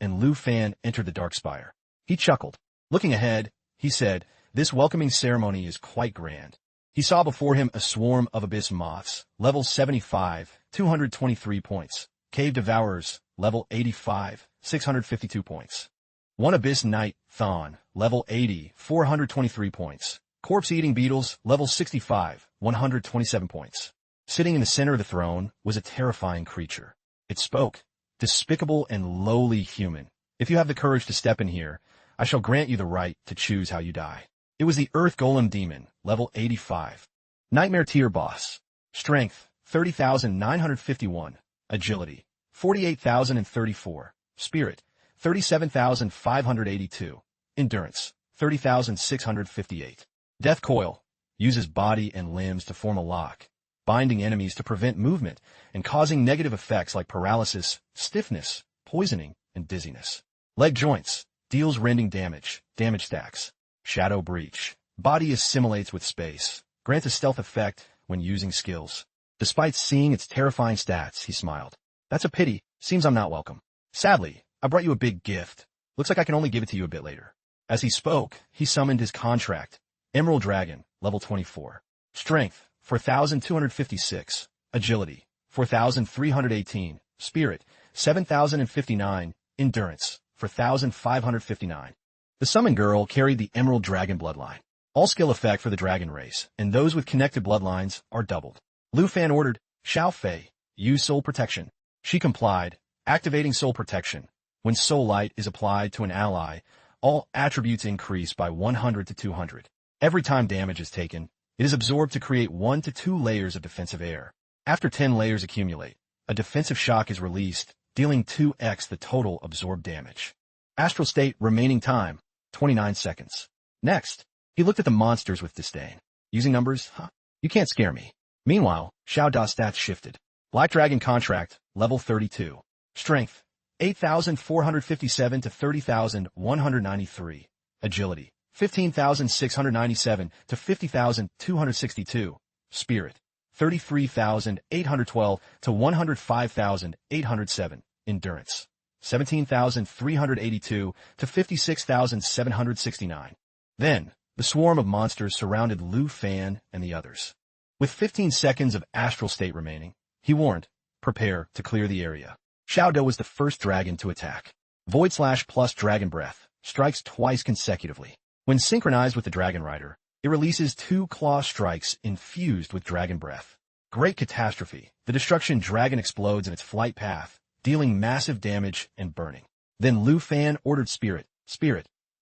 and Lu Fan entered the Dark Spire. He chuckled. Looking ahead, he said, this welcoming ceremony is quite grand. He saw before him a swarm of abyss moths, level 75, 223 points. Cave Devourers, level 85, 652 points. One Abyss Knight, Thon, level 80, 423 points. Corpse-Eating Beetles, level 65, 127 points. Sitting in the center of the throne was a terrifying creature. It spoke, despicable and lowly human. If you have the courage to step in here, I shall grant you the right to choose how you die. It was the Earth Golem Demon, level 85. Nightmare Tier Boss. Strength, 30,951. Agility, 48,034. Spirit, 37,582. Endurance, 30,658. Death Coil. Uses body and limbs to form a lock, binding enemies to prevent movement and causing negative effects like paralysis, stiffness, poisoning, and dizziness. Leg Joints. Deals rending damage, damage stacks. Shadow Breach. Body assimilates with space. Grants a stealth effect when using skills. Despite seeing its terrifying stats, he smiled. That's a pity. Seems I'm not welcome. Sadly, I brought you a big gift. Looks like I can only give it to you a bit later. As he spoke, he summoned his contract. Emerald Dragon, level 24. Strength, 4,256. Agility, 4,318. Spirit, 7,059. Endurance, 4,559. The Summon Girl carried the Emerald Dragon bloodline. All skill effect for the dragon race, and those with connected bloodlines are doubled. Lu Fan ordered, Xiao Fei, use Soul Protection. She complied, activating Soul Protection. When Soul Light is applied to an ally, all attributes increase by 100 to 200. Every time damage is taken, it is absorbed to create 1 to 2 layers of defensive air. After 10 layers accumulate, a defensive shock is released, dealing 2x the total absorbed damage. Astral State remaining time, 29 seconds. Next, he looked at the monsters with disdain. Using numbers? Huh? You can't scare me. Meanwhile, Xiao Da's stats shifted. Black Dragon Contract, level 32. Strength, 8,457 to 30,193. Agility, 15,697 to 50,262. Spirit, 33,812 to 105,807. Endurance, 17,382 to 56,769. Then, the swarm of monsters surrounded Lu Fan and the others. With 15 seconds of astral state remaining, he warned, prepare to clear the area. Xiao Da was the first dragon to attack. Void Slash plus Dragon Breath strikes twice consecutively. When synchronized with the Dragon Rider, it releases 2 claw strikes infused with Dragon Breath. Great Catastrophe. The destruction dragon explodes in its flight path, dealing massive damage and burning. Then Lu Fan ordered Spirit,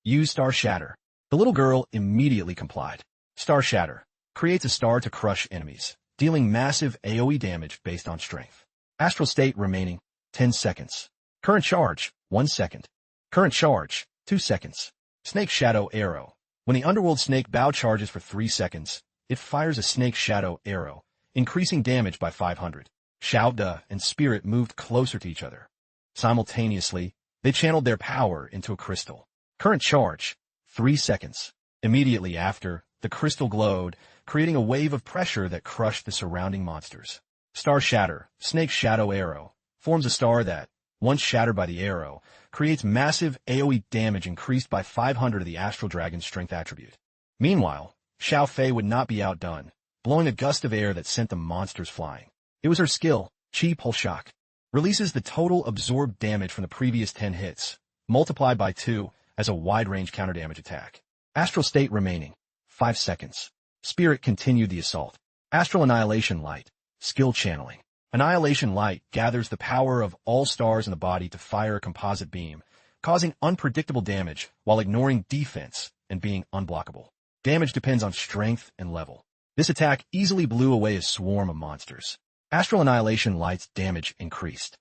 use Star Shatter. The little girl immediately complied. Star Shatter creates a star to crush enemies, dealing massive AoE damage based on strength. Astral State remaining, 10 seconds. Current Charge, 1 second. Current Charge, 2 seconds. Snake Shadow Arrow. When the Underworld Snake Bow charges for 3 seconds, it fires a Snake Shadow Arrow, increasing damage by 500. Xiao Da and Spirit moved closer to each other. Simultaneously, they channeled their power into a crystal. Current Charge, 3 seconds. Immediately after, the crystal glowed, creating a wave of pressure that crushed the surrounding monsters. Star Shatter, Snake Shadow Arrow, forms a star that, once shattered by the arrow, creates massive AoE damage increased by 500 of the Astral Dragon's strength attribute. Meanwhile, Xiao Fei would not be outdone, blowing a gust of air that sent the monsters flying. It was her skill, Chi Pulse Shock. Releases the total absorbed damage from the previous 10 hits, multiplied by 2 as a wide-range counter-damage attack. Astral State remaining, 5 seconds. Spirit continued the assault. Astral Annihilation Light, skill channeling. Annihilation Light gathers the power of all stars in the body to fire a composite beam, causing unpredictable damage while ignoring defense and being unblockable. Damage depends on strength and level. This attack easily blew away a swarm of monsters. Astral Annihilation Light's damage increased.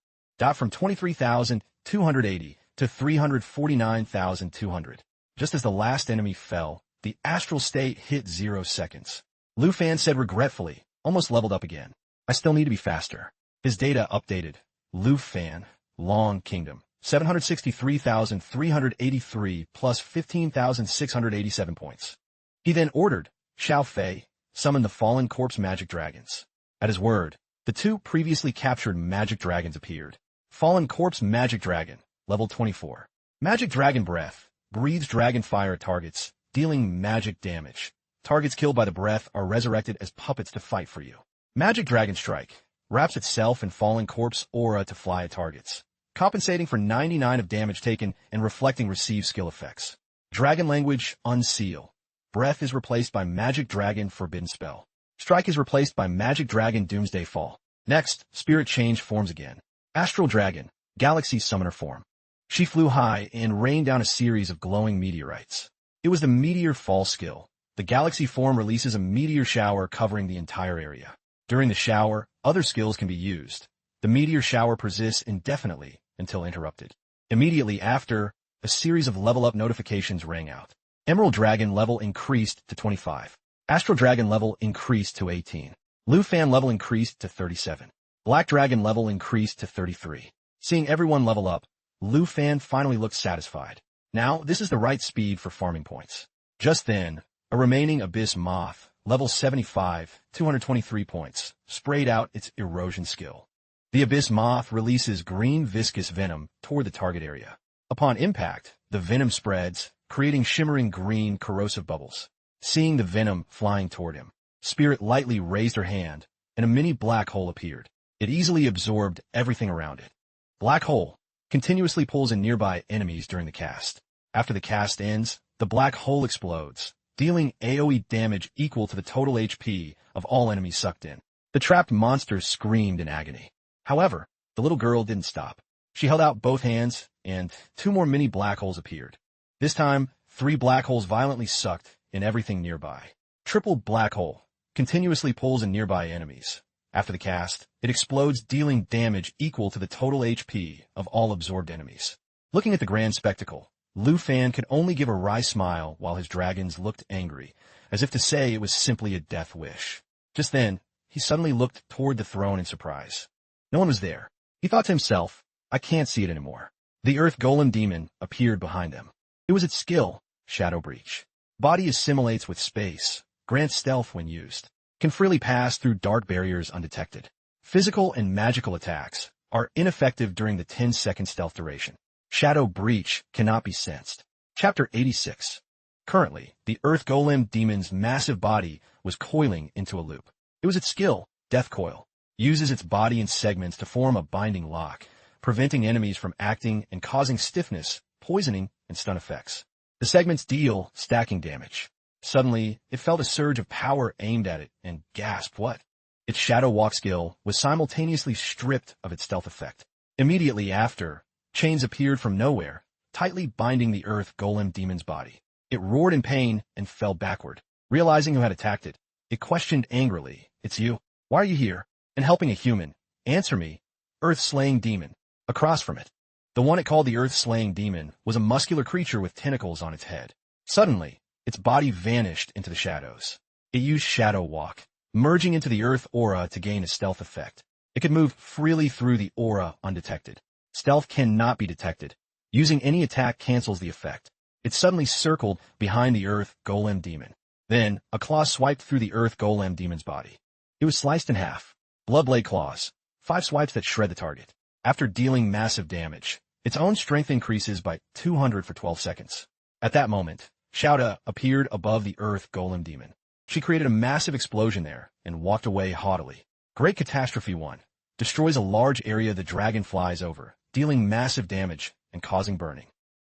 From 23,280 to 349,200. Just as the last enemy fell, the Astral State hit 0 seconds. Lu Fan said regretfully, almost leveled up again. I still need to be faster. His data updated. Lu Fan, Long Kingdom, 763,383 plus 15,687 points. He then ordered Xiao Fei, summon the fallen corpse magic dragons. At his word, the 2 previously captured magic dragons appeared. Fallen corpse magic dragon, level 24. Magic Dragon Breath, breathes dragon fire at targets, dealing magic damage. Targets killed by the breath are resurrected as puppets to fight for you. Magic Dragon Strike, wraps itself in fallen corpse aura to fly at targets, compensating for 99 of damage taken and reflecting received skill effects. Dragon Language Unseal. Breath is replaced by Magic Dragon Forbidden Spell. Strike is replaced by Magic Dragon Doomsday Fall. Next, Spirit Change forms again. Astral Dragon, Galaxy Summoner Form. She flew high and rained down a series of glowing meteorites. It was the Meteor Fall skill. The Galaxy form releases a meteor shower covering the entire area. During the shower, other skills can be used. The meteor shower persists indefinitely until interrupted. Immediately after, a series of level-up notifications rang out. Emerald Dragon level increased to 25. Astral Dragon level increased to 18. Lu Fan level increased to 37. Black Dragon level increased to 33. Seeing everyone level up, Lu Fan finally looked satisfied. Now, this is the right speed for farming points. Just then, a remaining Abyss Moth, level 75, 223 points, sprayed out its erosion skill. The Abyss Moth releases green viscous venom toward the target area. Upon impact, the venom spreads, creating shimmering green corrosive bubbles. Seeing the venom flying toward him, Spirit lightly raised her hand, and a mini black hole appeared. It easily absorbed everything around it. Black hole continuously pulls in nearby enemies during the cast. After the cast ends, the black hole explodes, dealing AoE damage equal to the total HP of all enemies sucked in. The trapped monsters screamed in agony. However, the little girl didn't stop. She held out both hands, and 2 more mini black holes appeared. This time, 3 black holes violently sucked in everything nearby. Triple black hole continuously pulls in nearby enemies. After the cast, it explodes, dealing damage equal to the total HP of all absorbed enemies. Looking at the grand spectacle, Lu Fan could only give a wry smile while his dragons looked angry, as if to say it was simply a death wish. Just then, he suddenly looked toward the throne in surprise. No one was there. He thought to himself, I can't see it anymore. The Earth Golem Demon appeared behind them. It was its skill, Shadow Breach. Body assimilates with space, grants stealth when used, can freely pass through dark barriers undetected. Physical and magical attacks are ineffective during the 10-second stealth duration. Shadow Breach cannot be sensed. Chapter 86. Currently, the Earth Golem Demon's massive body was coiling into a loop. It was its skill, Death Coil. Uses its body in segments to form a binding lock, preventing enemies from acting and causing stiffness, poisoning, and stun effects. The segments deal stacking damage. Suddenly, it felt a surge of power aimed at it and gasped, what? Its Shadow Walk skill was simultaneously stripped of its stealth effect. Immediately after, chains appeared from nowhere, tightly binding the Earth Golem Demon's body. It roared in pain and fell backward. Realizing who had attacked it, it questioned angrily, It's you? Why are you here? And helping a human? Answer me, Earth-slaying demon. Across from it, the one it called the Earth-slaying demon was a muscular creature with tentacles on its head. Suddenly, its body vanished into the shadows. It used Shadow Walk, merging into the Earth aura to gain a stealth effect. It could move freely through the aura undetected. Stealth cannot be detected. Using any attack cancels the effect. It suddenly circled behind the Earth Golem Demon. Then, a claw swiped through the Earth Golem Demon's body. It was sliced in half. Bloodblade claws. 5 swipes that shred the target. After dealing massive damage, its own strength increases by 200 for 12 seconds. At that moment, Shouda appeared above the Earth Golem Demon. She created a massive explosion there and walked away haughtily. Great Catastrophe 1. Destroys a large area the dragon flies over, dealing massive damage and causing burning.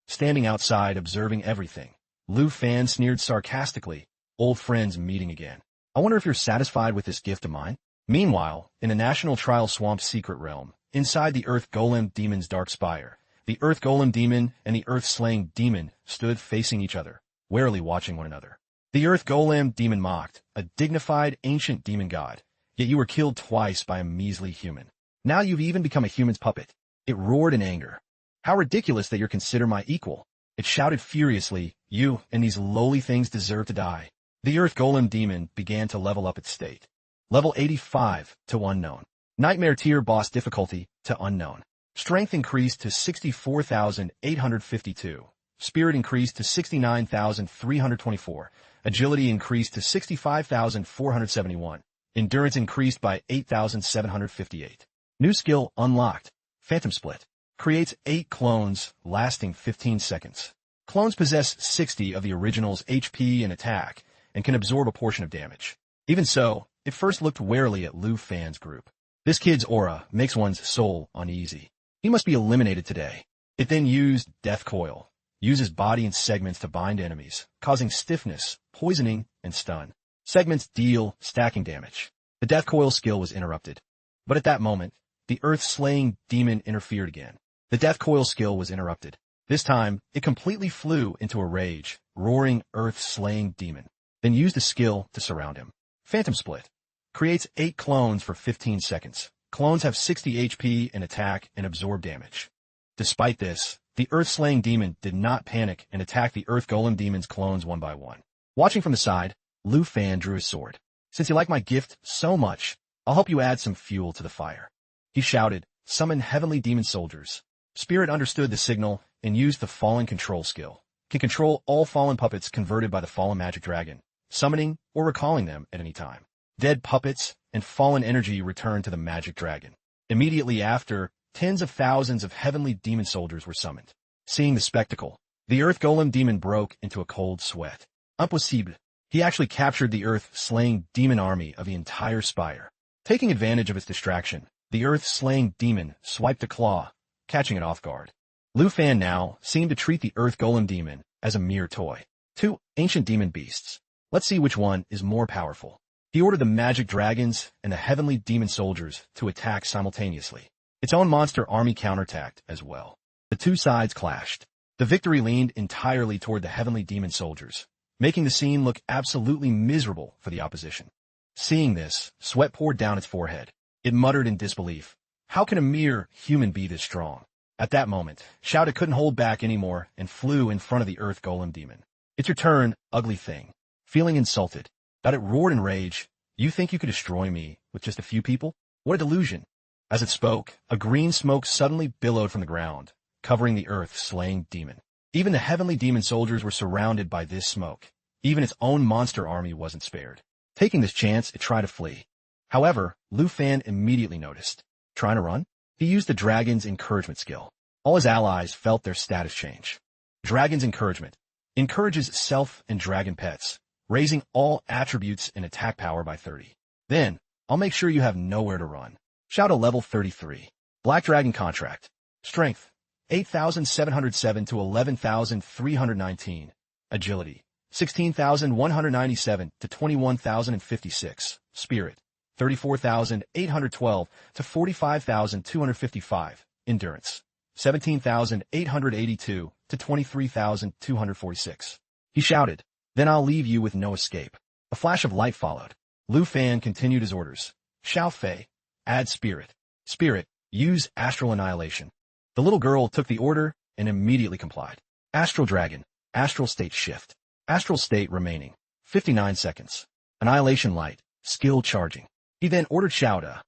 Standing outside observing everything, Lu Fan sneered sarcastically, old friends meeting again. I wonder if you're satisfied with this gift of mine? Meanwhile, in the National Trial Swamp's secret realm, inside the Earth Golem Demon's dark spire, the Earth Golem Demon and the Earth-slaying demon stood facing each other, warily watching one another. The Earth Golem Demon mocked, a dignified ancient demon god, yet you were killed twice by a measly human. Now you've even become a human's puppet. It roared in anger. How ridiculous that you're considered my equal. It shouted furiously, you and these lowly things deserve to die. The Earth Golem Demon began to level up its state. Level 85 to Unknown. Nightmare Tier Boss Difficulty to Unknown. Strength increased to 64,852. Spirit increased to 69,324. Agility increased to 65,471. Endurance increased by 8,758. New skill unlocked. Phantom Split. Creates 8 clones lasting 15 seconds. Clones possess 60 of the original's HP and attack, and can absorb a portion of damage. Even so, it first looked warily at Lu Fan's group. This kid's aura makes one's soul uneasy. He must be eliminated today. It then used Death Coil. Uses body and segments to bind enemies, causing stiffness, poisoning, and stun. Segments deal stacking damage. The Death Coil skill was interrupted. But at that moment, the Earth-slaying demon interfered again. The Death Coil skill was interrupted. This time, it completely flew into a rage, roaring Earth-slaying demon. Then used a skill to surround him. Phantom Split. Creates 8 clones for 15 seconds. Clones have 60 HP and attack and absorb damage. Despite this, the Earth-slaying demon did not panic and attacked the Earth Golem Demon's clones one by one. Watching from the side, Lu Fan drew his sword. Since you like my gift so much, I'll help you add some fuel to the fire. He shouted, summon heavenly demon soldiers. Spirit understood the signal and used the Fallen Control skill. Can control all fallen puppets converted by the fallen magic dragon. summoning or recalling them at any time. Dead puppets and fallen energy returned to the magic dragon. Immediately after, tens of thousands of heavenly demon soldiers were summoned. Seeing the spectacle, the Earth Golem demon broke into a cold sweat. Impossible. He actually captured the Earth-slaying demon army of the entire spire. Taking advantage of its distraction, the Earth-slaying demon swiped a claw, catching it off guard. Lu Fan now seemed to treat the Earth Golem demon as a mere toy. Two ancient demon beasts. Let's see which one is more powerful. He ordered the magic dragons and the heavenly demon soldiers to attack simultaneously. Its own monster army counterattacked as well. The two sides clashed. The victory leaned entirely toward the heavenly demon soldiers, making the scene look absolutely miserable for the opposition. Seeing this, sweat poured down its forehead. It muttered in disbelief. How can a mere human be this strong? At that moment, Shouda couldn't hold back anymore and flew in front of the Earth Golem demon. It's your turn, ugly thing. Feeling insulted, it roared in rage. You think you could destroy me with just a few people? What a delusion. As it spoke, a green smoke suddenly billowed from the ground, covering the Earth-slaying demon. Even the heavenly demon soldiers were surrounded by this smoke. Even its own monster army wasn't spared. Taking this chance, it tried to flee. However, Lu Fan immediately noticed. Trying to run? He used the dragon's encouragement skill. All his allies felt their status change. Dragon's encouragement encourages self and dragon pets, raising all attributes and attack power by 30. Then, I'll make sure you have nowhere to run. Shout a level 33. Black Dragon Contract. Strength, 8,707 to 11,319. Agility, 16,197 to 21,056. Spirit, 34,812 to 45,255. Endurance, 17,882 to 23,246. He shouted, then I'll leave you with no escape. A flash of light followed. Lu Fan continued his orders. Xiao Fei, add spirit. Spirit, use astral annihilation. The little girl took the order and immediately complied. Astral Dragon, astral state shift. Astral state remaining, 59 seconds. Annihilation light, skill charging. He then ordered Shouda,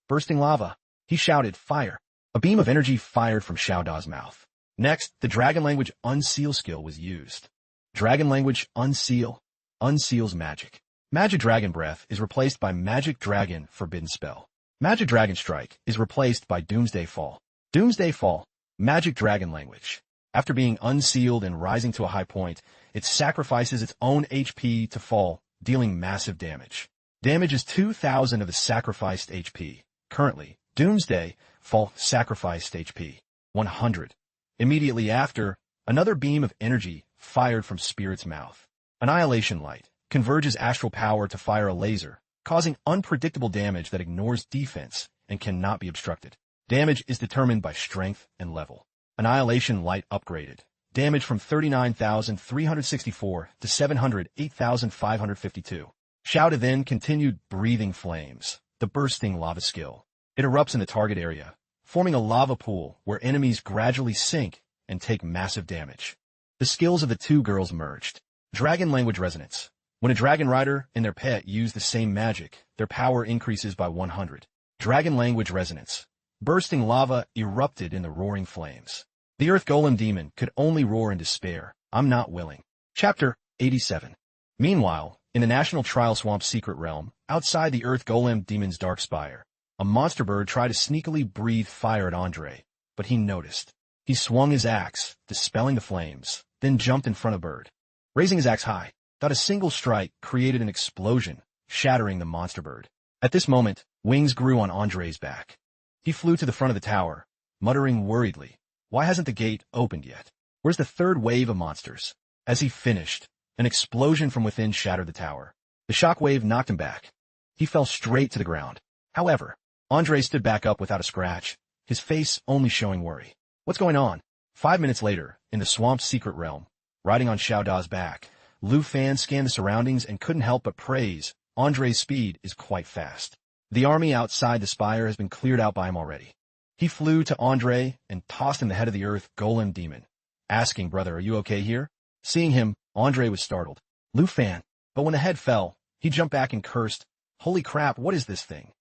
bursting lava. He shouted, fire. A beam of energy fired from Shouda's mouth. Next, the dragon language unseal skill was used. Dragon language unseal, unseals magic. Magic Dragon Breath is replaced by Magic Dragon Forbidden Spell. Magic Dragon Strike is replaced by Doomsday Fall. Doomsday Fall, Magic Dragon language. After being unsealed and rising to a high point, it sacrifices its own HP to fall, dealing massive damage. Damage is 2,000 of the sacrificed HP. Currently, Doomsday Fall sacrificed HP, 100. Immediately after, another beam of energy fired from Spirit's mouth. Annihilation Light converges astral power to fire a laser, causing unpredictable damage that ignores defense and cannot be obstructed. Damage is determined by strength and level. Annihilation Light upgraded. Damage from 39,364 to 708,552. Shouda then continued breathing flames, the bursting lava skill. It erupts in the target area, forming a lava pool where enemies gradually sink and take massive damage. The skills of the two girls merged. Dragon Language Resonance. When a dragon rider and their pet use the same magic, their power increases by 100. Dragon Language Resonance. Bursting lava erupted in the roaring flames. The Earth Golem demon could only roar in despair. I'm not willing. Chapter 87. Meanwhile, in the National Trial Swamp secret realm, outside the Earth Golem demon's dark spire, a monster bird tried to sneakily breathe fire at Andre, but he noticed. He swung his axe, dispelling the flames, then jumped in front of Bird. Raising his axe high, a single strike created an explosion, shattering the monster bird. At this moment, wings grew on Andre's back. He flew to the front of the tower, muttering worriedly, why hasn't the gate opened yet? Where's the third wave of monsters? As he finished, an explosion from within shattered the tower. The shockwave knocked him back. He fell straight to the ground. However, Andre stood back up without a scratch, his face only showing worry. What's going on? 5 minutes later, in the swamp's secret realm, riding on Shouda's back, Lu Fan scanned the surroundings and couldn't help but praise Andre's speed is quite fast. The army outside the spire has been cleared out by him already. He flew to Andre and tossed him the head of the Earth Golem demon, asking, brother, are you okay here? Seeing him, Andre was startled. Lu Fan. But when the head fell, he jumped back and cursed, holy crap, what is this thing?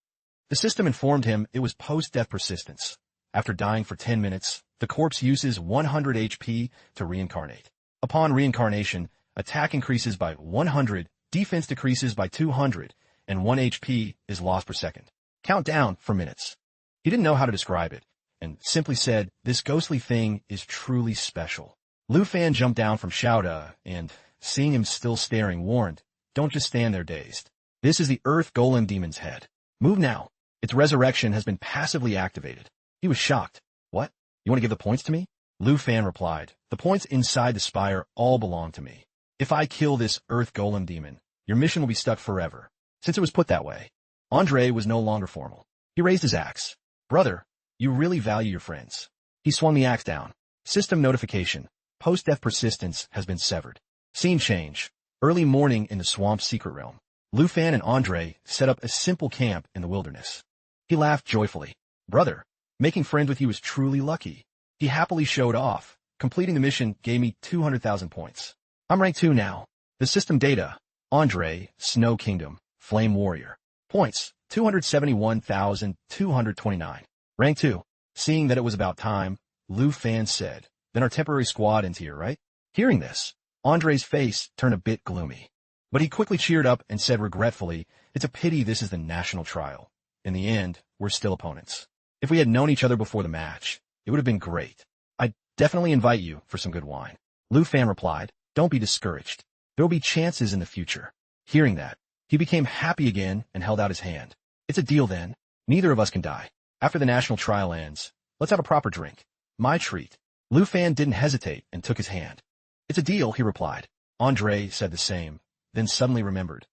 The system informed him it was post-death persistence. After dying for 10 minutes, the corpse uses 100 HP to reincarnate. Upon reincarnation, Attack increases by 100, defense decreases by 200, and 1 HP is lost per second. Count down for minutes. He didn't know how to describe it, and simply said, "This ghostly thing is truly special." Lu Fan jumped down from Shouda, and, seeing him still staring, warned, "Don't just stand there dazed. This is the Earth Golem Demon's head. Move now. Its resurrection has been passively activated." He was shocked. "What? You want to give the points to me?" Lu Fan replied, "The points inside the spire all belong to me. If I kill this Earth Golem Demon, your mission will be stuck forever." Since it was put that way, Andre was no longer formal. He raised his axe. "Brother, you really value your friends." He swung the axe down. System notification. Post-death persistence has been severed. Scene change. Early morning in the swamp's secret realm. Lu Fan and Andre set up a simple camp in the wilderness. He laughed joyfully. "Brother, making friends with you is truly lucky." He happily showed off. "Completing the mission gave me 200,000 points. I'm rank 2 now." The system data. Andre, Snow Kingdom, Flame Warrior. Points, 271,229. Rank 2. Seeing that it was about time, Lu Fan said, "Then our temporary squad into here, right?" Hearing this, Andre's face turned a bit gloomy. But he quickly cheered up and said regretfully, "It's a pity this is the national trial. In the end, we're still opponents. If we had known each other before the match, it would have been great. I'd definitely invite you for some good wine." Lu Fan replied, "Don't be discouraged. There will be chances in the future." Hearing that, he became happy again and held out his hand. "It's a deal then. Neither of us can die. After the national trial ends, let's have a proper drink. My treat." Lu Fan didn't hesitate and took his hand. "It's a deal," he replied. Andre said the same, then suddenly remembered.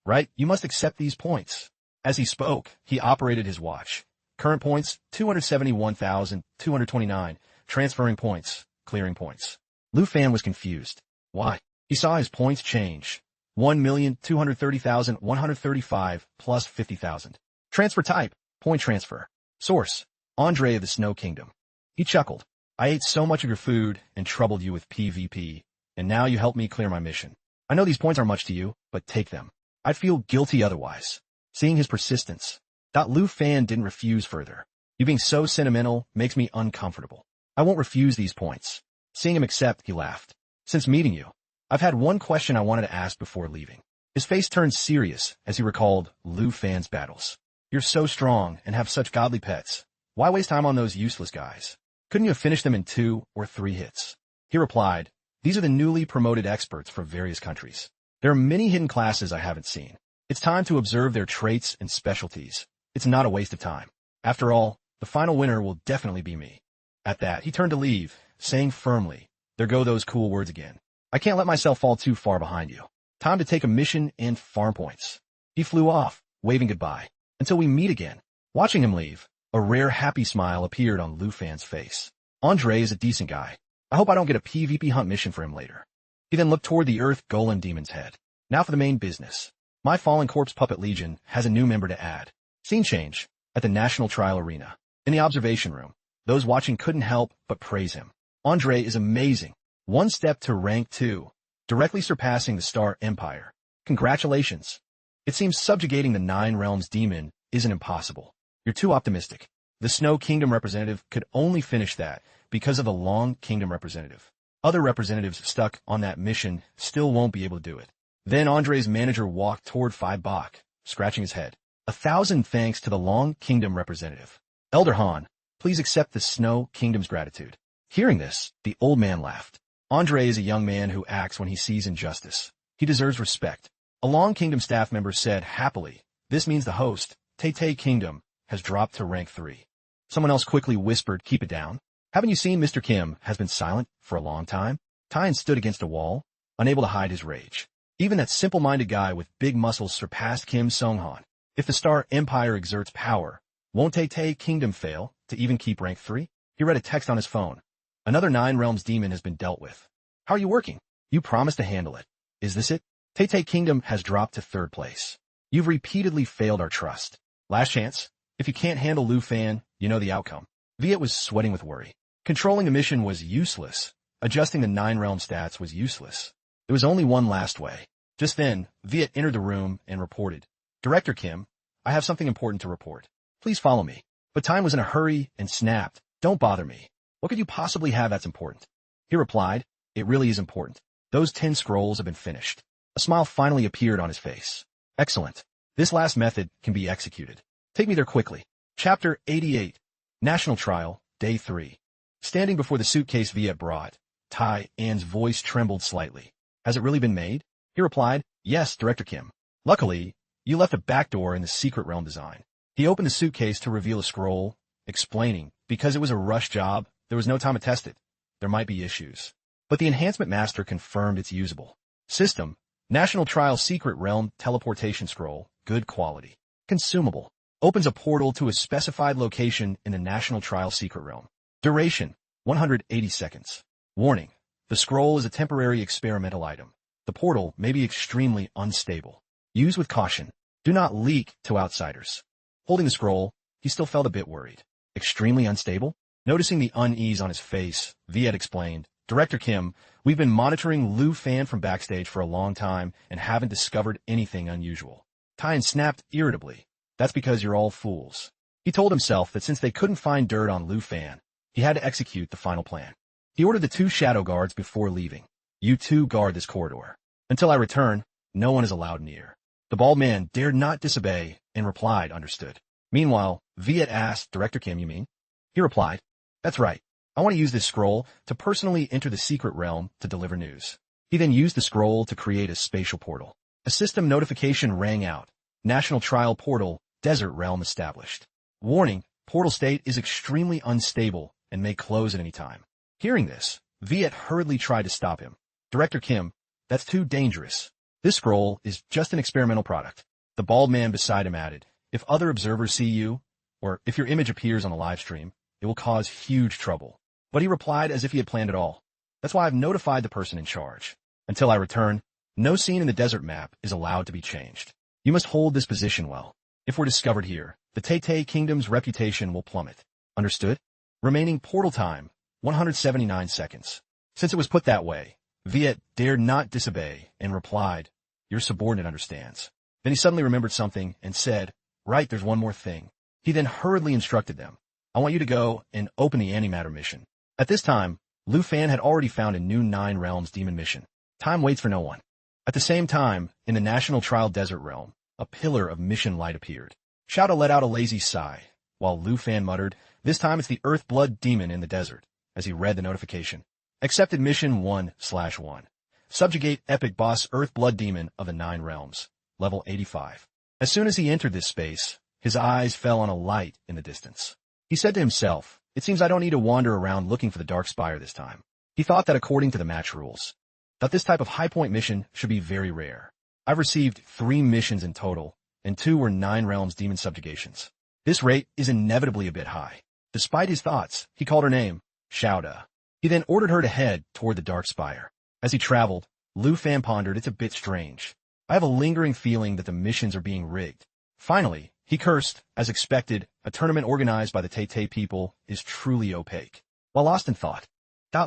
"Right, you must accept these points." As he spoke, he operated his watch. Current points, 271,229. Transferring points, clearing points. Lu Fan was confused. Why? He saw his points change. 1,230,135 plus 50,000. Transfer type, point transfer. Source, Andre of the Snow Kingdom. He chuckled. "I ate so much of your food and troubled you with PvP, and now you help me clear my mission. I know these points aren't much to you, but take them. I'd feel guilty otherwise." Seeing his persistence, Lu Fan didn't refuse further. "You being so sentimental makes me uncomfortable. I won't refuse these points." Seeing him accept, he laughed. "Since meeting you, I've had one question I wanted to ask before leaving." His face turned serious as he recalled Lu Fan's battles. "You're so strong and have such godly pets. Why waste time on those useless guys? Couldn't you have finished them in 2 or 3 hits?" He replied, "These are the newly promoted experts from various countries. There are many hidden classes I haven't seen. It's time to observe their traits and specialties. It's not a waste of time. After all, the final winner will definitely be me." At that, he turned to leave, saying firmly, "There go those cool words again. I can't let myself fall too far behind you. Time to take a mission and farm points." He flew off, waving goodbye. "Until we meet again." Watching him leave, a rare happy smile appeared on Lu Fan's face. "Andre is a decent guy. I hope I don't get a PvP hunt mission for him later." He then looked toward the Earth Golem Demon's head. "Now for the main business. My Fallen Corpse Puppet Legion has a new member to add." Scene change. At the National Trial Arena. In the observation room, those watching couldn't help but praise him. "Andre is amazing. One step to rank 2, directly surpassing the Star Empire. Congratulations. It seems subjugating the 9 Realms demon isn't impossible. You're too optimistic. The Snow Kingdom representative could only finish that because of the Long Kingdom representative. Other representatives stuck on that mission still won't be able to do it." Then Andre's manager walked toward Phi Bach, scratching his head. "1,000 thanks to the Long Kingdom representative. Elder Han, please accept the Snow Kingdom's gratitude." Hearing this, the old man laughed. "Andre is a young man who acts when he sees injustice. He deserves respect." A Long Kingdom staff member said happily, "This means the host, Tay Kingdom, has dropped to rank 3. Someone else quickly whispered, "Keep it down. Haven't you seen Mr. Kim has been silent for a long time?" Tien stood against a wall, unable to hide his rage. Even that simple-minded guy with big muscles surpassed Kim Sung-han. If the Star Empire exerts power, won't Tay Kingdom fail to even keep rank 3? He read a text on his phone. "Another 9 Realms demon has been dealt with. How are you working? You promised to handle it. Is this it? Tay Kingdom has dropped to 3rd place. You've repeatedly failed our trust. Last chance. If you can't handle Lu Fan, you know the outcome." Viet was sweating with worry. Controlling the mission was useless. Adjusting the 9 Realm stats was useless. There was only one last way. Just then, Viet entered the room and reported, "Director Kim, I have something important to report. Please follow me." But Tien was in a hurry and snapped, "Don't bother me. What could you possibly have that's important?" He replied, "It really is important. Those 10 scrolls have been finished. A smile finally appeared on his face. Excellent. This last method can be executed. Take me there quickly. Chapter 88. National Trial, Day 3. Standing before the suitcase Viet brought, Tai An's voice trembled slightly. Has it really been made? He replied, yes, Director Kim. Luckily, you left a back door in the secret realm design. He opened the suitcase to reveal a scroll, explaining, because it was a rush job, there was no time to test it. There might be issues. But the enhancement master confirmed it's usable. System, National Trial Secret Realm Teleportation Scroll, good quality. Consumable. Opens a portal to a specified location in the National Trial Secret Realm. Duration, 180 seconds. Warning, the scroll is a temporary experimental item. The portal may be extremely unstable. Use with caution. Do not leak to outsiders. Holding the scroll, he still felt a bit worried. Extremely unstable? Noticing the unease on his face, Viet explained, Director Kim, we've been monitoring Lu Fan from backstage for a long time and haven't discovered anything unusual. Tien snapped irritably. That's because you're all fools. He told himself that since they couldn't find dirt on Lu Fan, he had to execute the final plan. He ordered the 2 shadow guards before leaving. You 2 guard this corridor. Until I return, no one is allowed near. The bald man dared not disobey and replied, understood. Meanwhile, Viet asked, Director Kim, you mean? He replied, that's right. I want to use this scroll to personally enter the secret realm to deliver news. He then used the scroll to create a spatial portal. A system notification rang out. National Trial Portal, Desert Realm established. Warning, portal state is extremely unstable and may close at any time. Hearing this, Viet hurriedly tried to stop him. Director Kim, that's too dangerous. This scroll is just an experimental product. The bald man beside him added, if other observers see you, or if your image appears on the live stream, it will cause huge trouble. But he replied as if he had planned it all. That's why I've notified the person in charge. Until I return, no scene in the desert map is allowed to be changed. You must hold this position well. If we're discovered here, the Tay Kingdom's reputation will plummet. Understood? Remaining portal time, 179 seconds. Since it was put that way, Viet dared not disobey and replied, your subordinate understands. Then he suddenly remembered something and said, right, there's one more thing. He then hurriedly instructed them. I want you to go and open the antimatter mission. At this time, Lu Fan had already found a new 9 Realms demon mission. Time waits for no one. At the same time, in the National Trial Desert Realm, a pillar of mission light appeared. Shouta let out a lazy sigh, while Lu Fan muttered, this time it's the Earth Blood Demon in the desert, as he read the notification. Accepted Mission 1/1. Subjugate Epic Boss Earth Blood Demon of the 9 Realms, level 85. As soon as he entered this space, his eyes fell on a light in the distance. He said to himself, it seems I don't need to wander around looking for the Dark Spire this time. He thought that according to the match rules, that this type of high point mission should be very rare. I've received 3 missions in total, and 2 were 9 Realms demon subjugations. This rate is inevitably a bit high. Despite his thoughts, he called her name, Shouta. He then ordered her to head toward the Dark Spire. As he traveled, Lu Fan pondered, it's a bit strange. I have a lingering feeling that the missions are being rigged. Finally, he cursed, as expected, a tournament organized by the Tay people is truly opaque. While lost in thought,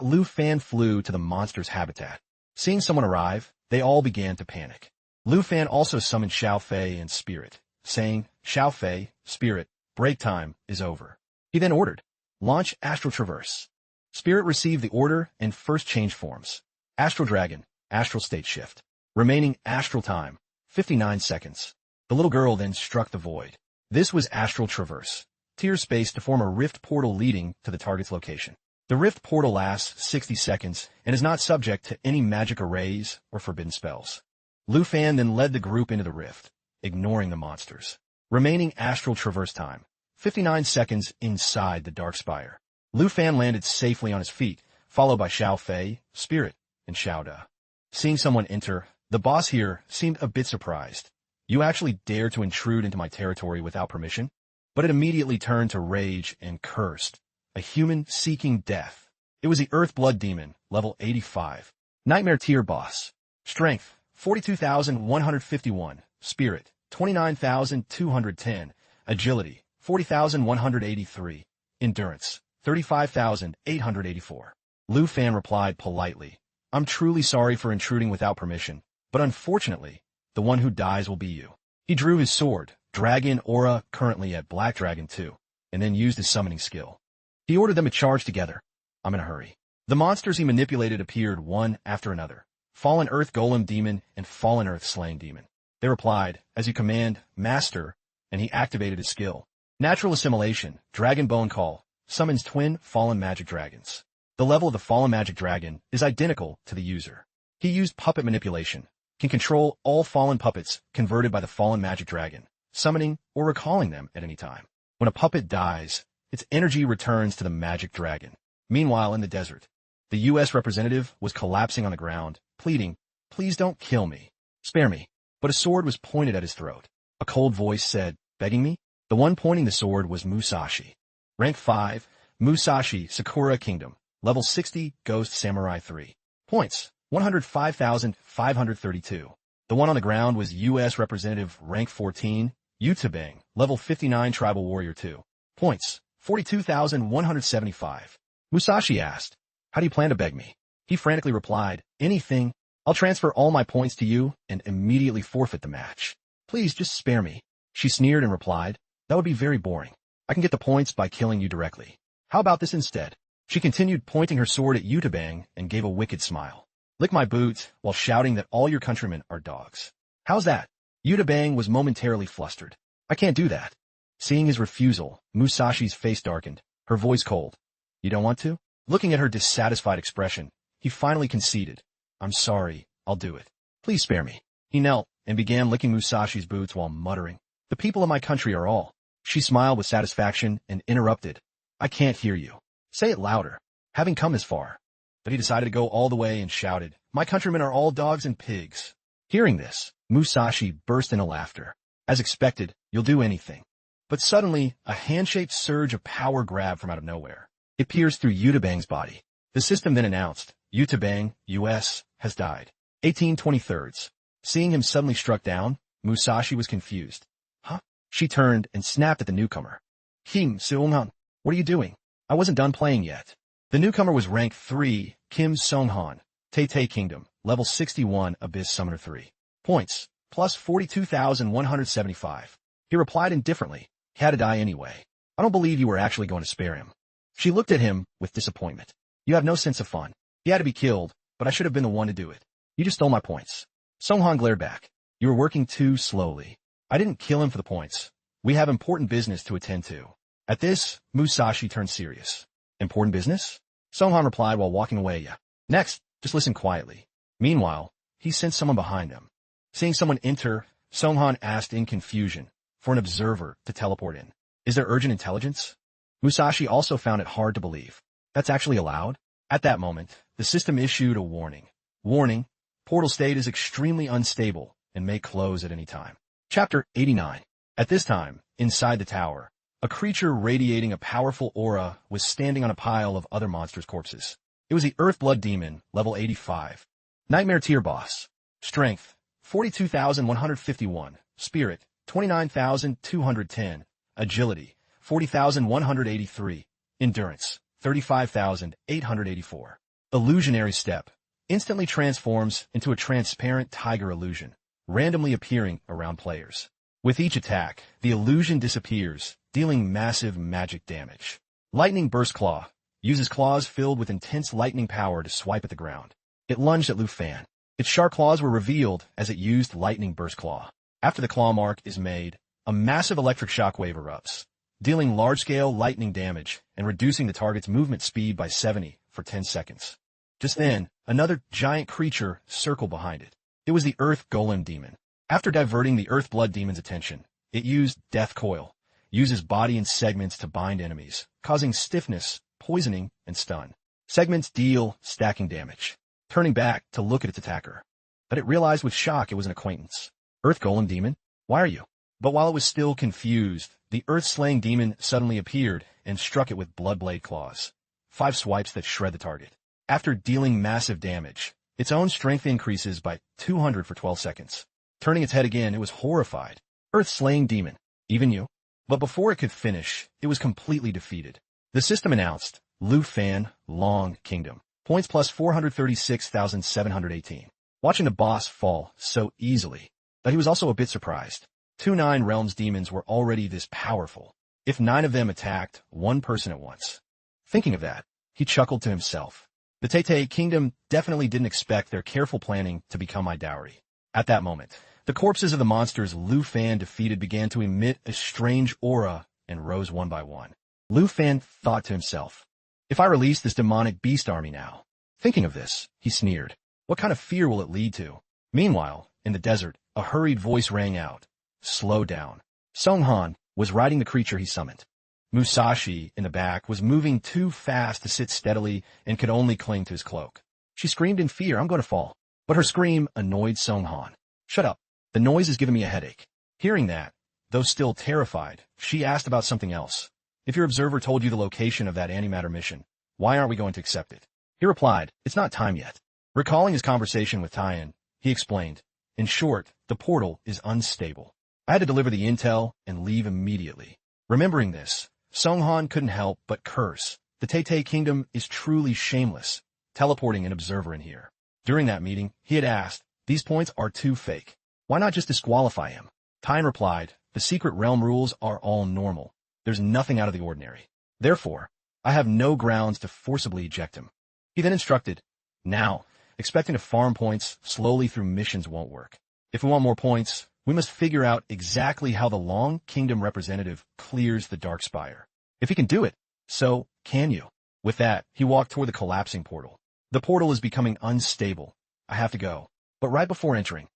Lu Fan flew to the monster's habitat. Seeing someone arrive, they all began to panic. Lu Fan also summoned Xiao Fei and Spirit, saying, Xiao Fei, Spirit, break time is over. He then ordered, launch Astral Traverse. Spirit received the order and first changed forms. Astral Dragon, Astral State Shift. Remaining astral time, 59 seconds. The little girl then struck the void. This was Astral Traverse. Tier space to form a rift portal leading to the target's location. The rift portal lasts 60 seconds and is not subject to any magic arrays or forbidden spells. Lu Fan then led the group into the rift, ignoring the monsters. Remaining Astral Traverse time, 59 seconds inside the Dark Spire. Lu Fan landed safely on his feet, followed by Xiao Fei, Spirit, and Shouda. Seeing someone enter, the boss here seemed a bit surprised. You actually dare to intrude into my territory without permission? But it immediately turned to rage and cursed. A human seeking death. It was the Earth Blood Demon, level 85. Nightmare tier boss. Strength, 42,151. Spirit, 29,210. Agility, 40,183. Endurance, 35,884. Lu Fan replied politely, I'm truly sorry for intruding without permission, but unfortunately, the one who dies will be you. He drew his sword, Dragon Aura, currently at Black Dragon 2, and then used his summoning skill. He ordered them to charge together. I'm in a hurry. The monsters he manipulated appeared one after another, Fallen Earth Golem Demon and Fallen Earth Slaying Demon. They replied, as you command, Master, and he activated his skill. Natural Assimilation, Dragon Bone Call, summons twin fallen magic dragons. The level of the fallen magic dragon is identical to the user. He used puppet manipulation, can control all fallen puppets converted by the fallen magic dragon, summoning or recalling them at any time. When a puppet dies, its energy returns to the magic dragon. Meanwhile, in the desert, the U.S. representative was collapsing on the ground, pleading, "Please don't kill me. Spare me." But a sword was pointed at his throat. A cold voice said, "Begging me?" The one pointing the sword was Musashi. Rank 5, Musashi, Sakura Kingdom. Level 60, Ghost Samurai 3. Points, 105,532. The one on the ground was U.S. Representative Rank 14, Yutabang, Level 59, Tribal Warrior 2. Points, 42,175. Musashi asked, "How do you plan to beg me?" He frantically replied, "Anything. I'll transfer all my points to you and immediately forfeit the match. Please just spare me." She sneered and replied, "That would be very boring. I can get the points by killing you directly. How about this instead?" She continued pointing her sword at Yutabang and gave a wicked smile. "Lick my boots," while shouting that all your countrymen are dogs. "How's that?" Yutabang was momentarily flustered. "I can't do that." Seeing his refusal, Musashi's face darkened, her voice cold. "You don't want to?" Looking at her dissatisfied expression, he finally conceded. "I'm sorry, I'll do it. Please spare me." He knelt and began licking Musashi's boots while muttering, "The people of my country are all." She smiled with satisfaction and interrupted, "I can't hear you. Say it louder." Having come this far, but he decided to go all the way and shouted, "My countrymen are all dogs and pigs." Hearing this, Musashi burst into laughter. As expected, "You'll do anything." But suddenly, a hand-shaped surge of power grabbed from out of nowhere. It pierced through Yutabang's body. The system then announced, "Yutabang, U.S., has died. 18/23." Seeing him suddenly struck down, Musashi was confused. "Huh?" She turned and snapped at the newcomer. "Kim Seung-han, what are you doing? I wasn't done playing yet." The newcomer was rank 3, Kim Seung-han, Tay Kingdom, level 61, Abyss Summoner 3. Points, plus 42,175. He replied indifferently, "He had to die anyway. I don't believe you were actually going to spare him." She looked at him with disappointment. "You have no sense of fun. He had to be killed, but I should have been the one to do it. You just stole my points." Seung-han glared back. "You were working too slowly. I didn't kill him for the points. We have important business to attend to." At this, Musashi turned serious. "Important business?" Seung-han replied while walking away. "Yeah. Next, just listen quietly." Meanwhile, he sensed someone behind him. Seeing someone enter, Seung-han asked in confusion for an observer to teleport in. "Is there urgent intelligence?" Musashi also found it hard to believe. That's actually allowed? At that moment, the system issued a warning. Warning, portal state is extremely unstable and may close at any time. Chapter 89. At this time, inside the tower, a creature radiating a powerful aura was standing on a pile of other monsters' corpses. It was the Earthblood Demon, level 85. Nightmare Tier Boss. Strength, 42,151. Spirit, 29,210. Agility, 40,183. Endurance, 35,884. Illusionary Step. Instantly transforms into a transparent tiger illusion, randomly appearing around players. With each attack, the illusion disappears, dealing massive magic damage. Lightning Burst Claw. Uses claws filled with intense lightning power to swipe at the ground. It lunged at Lu Fan. Its sharp claws were revealed as it used Lightning Burst Claw. After the claw mark is made, a massive electric shockwave erupts, dealing large-scale lightning damage and reducing the target's movement speed by 70 for 10 seconds. Just then, another giant creature circled behind it. It was the Earth Golem Demon. After diverting the Earthblood Demon's attention, it used Death Coil, uses body and segments to bind enemies, causing stiffness, poisoning, and stun. Segments deal stacking damage. Turning back to look at its attacker. But it realized with shock it was an acquaintance. "Earth Golem Demon, why are you?" But while it was still confused, the Earth-slaying demon suddenly appeared and struck it with Bloodblade Claws. 5 swipes that shred the target. After dealing massive damage, its own strength increases by 200 for 12 seconds. Turning its head again, it was horrified. "Earth-slaying demon, even you?" But before it could finish, it was completely defeated. The system announced, Lu Fan, Long Kingdom. Points plus 436,718. Watching the boss fall so easily, but he was also a bit surprised. 2 9 Realms demons were already this powerful. If 9 of them attacked one person at once. Thinking of that, he chuckled to himself. The Tete Kingdom definitely didn't expect their careful planning to become my dowry. At that moment, the corpses of the monsters Lu Fan defeated began to emit a strange aura and rose one by one. Lu Fan thought to himself, if I release this demonic beast army now. Thinking of this, he sneered. What kind of fear will it lead to? Meanwhile, in the desert, a hurried voice rang out. Slow down. Song Han was riding the creature he summoned. Musashi, in the back, was moving too fast to sit steadily and could only cling to his cloak. She screamed in fear, I'm going to fall. But her scream annoyed Song Han. Shut up. The noise is giving me a headache. Hearing that, though still terrified, she asked about something else. If your observer told you the location of that antimatter mission, why aren't we going to accept it? He replied, it's not time yet. Recalling his conversation with Tien, he explained, in short, the portal is unstable. I had to deliver the intel and leave immediately. Remembering this, Song Han couldn't help but curse. The Tete Kingdom is truly shameless, teleporting an observer in here. During that meeting, he had asked, these points are too fake. Why not just disqualify him? Tien replied, the secret realm rules are all normal. There's nothing out of the ordinary. Therefore, I have no grounds to forcibly eject him. He then instructed, now, expecting to farm points slowly through missions won't work. If we want more points, we must figure out exactly how the Long Kingdom representative clears the Dark Spire. If he can do it, so can you. With that, he walked toward the collapsing portal. The portal is becoming unstable. I have to go. But right before entering,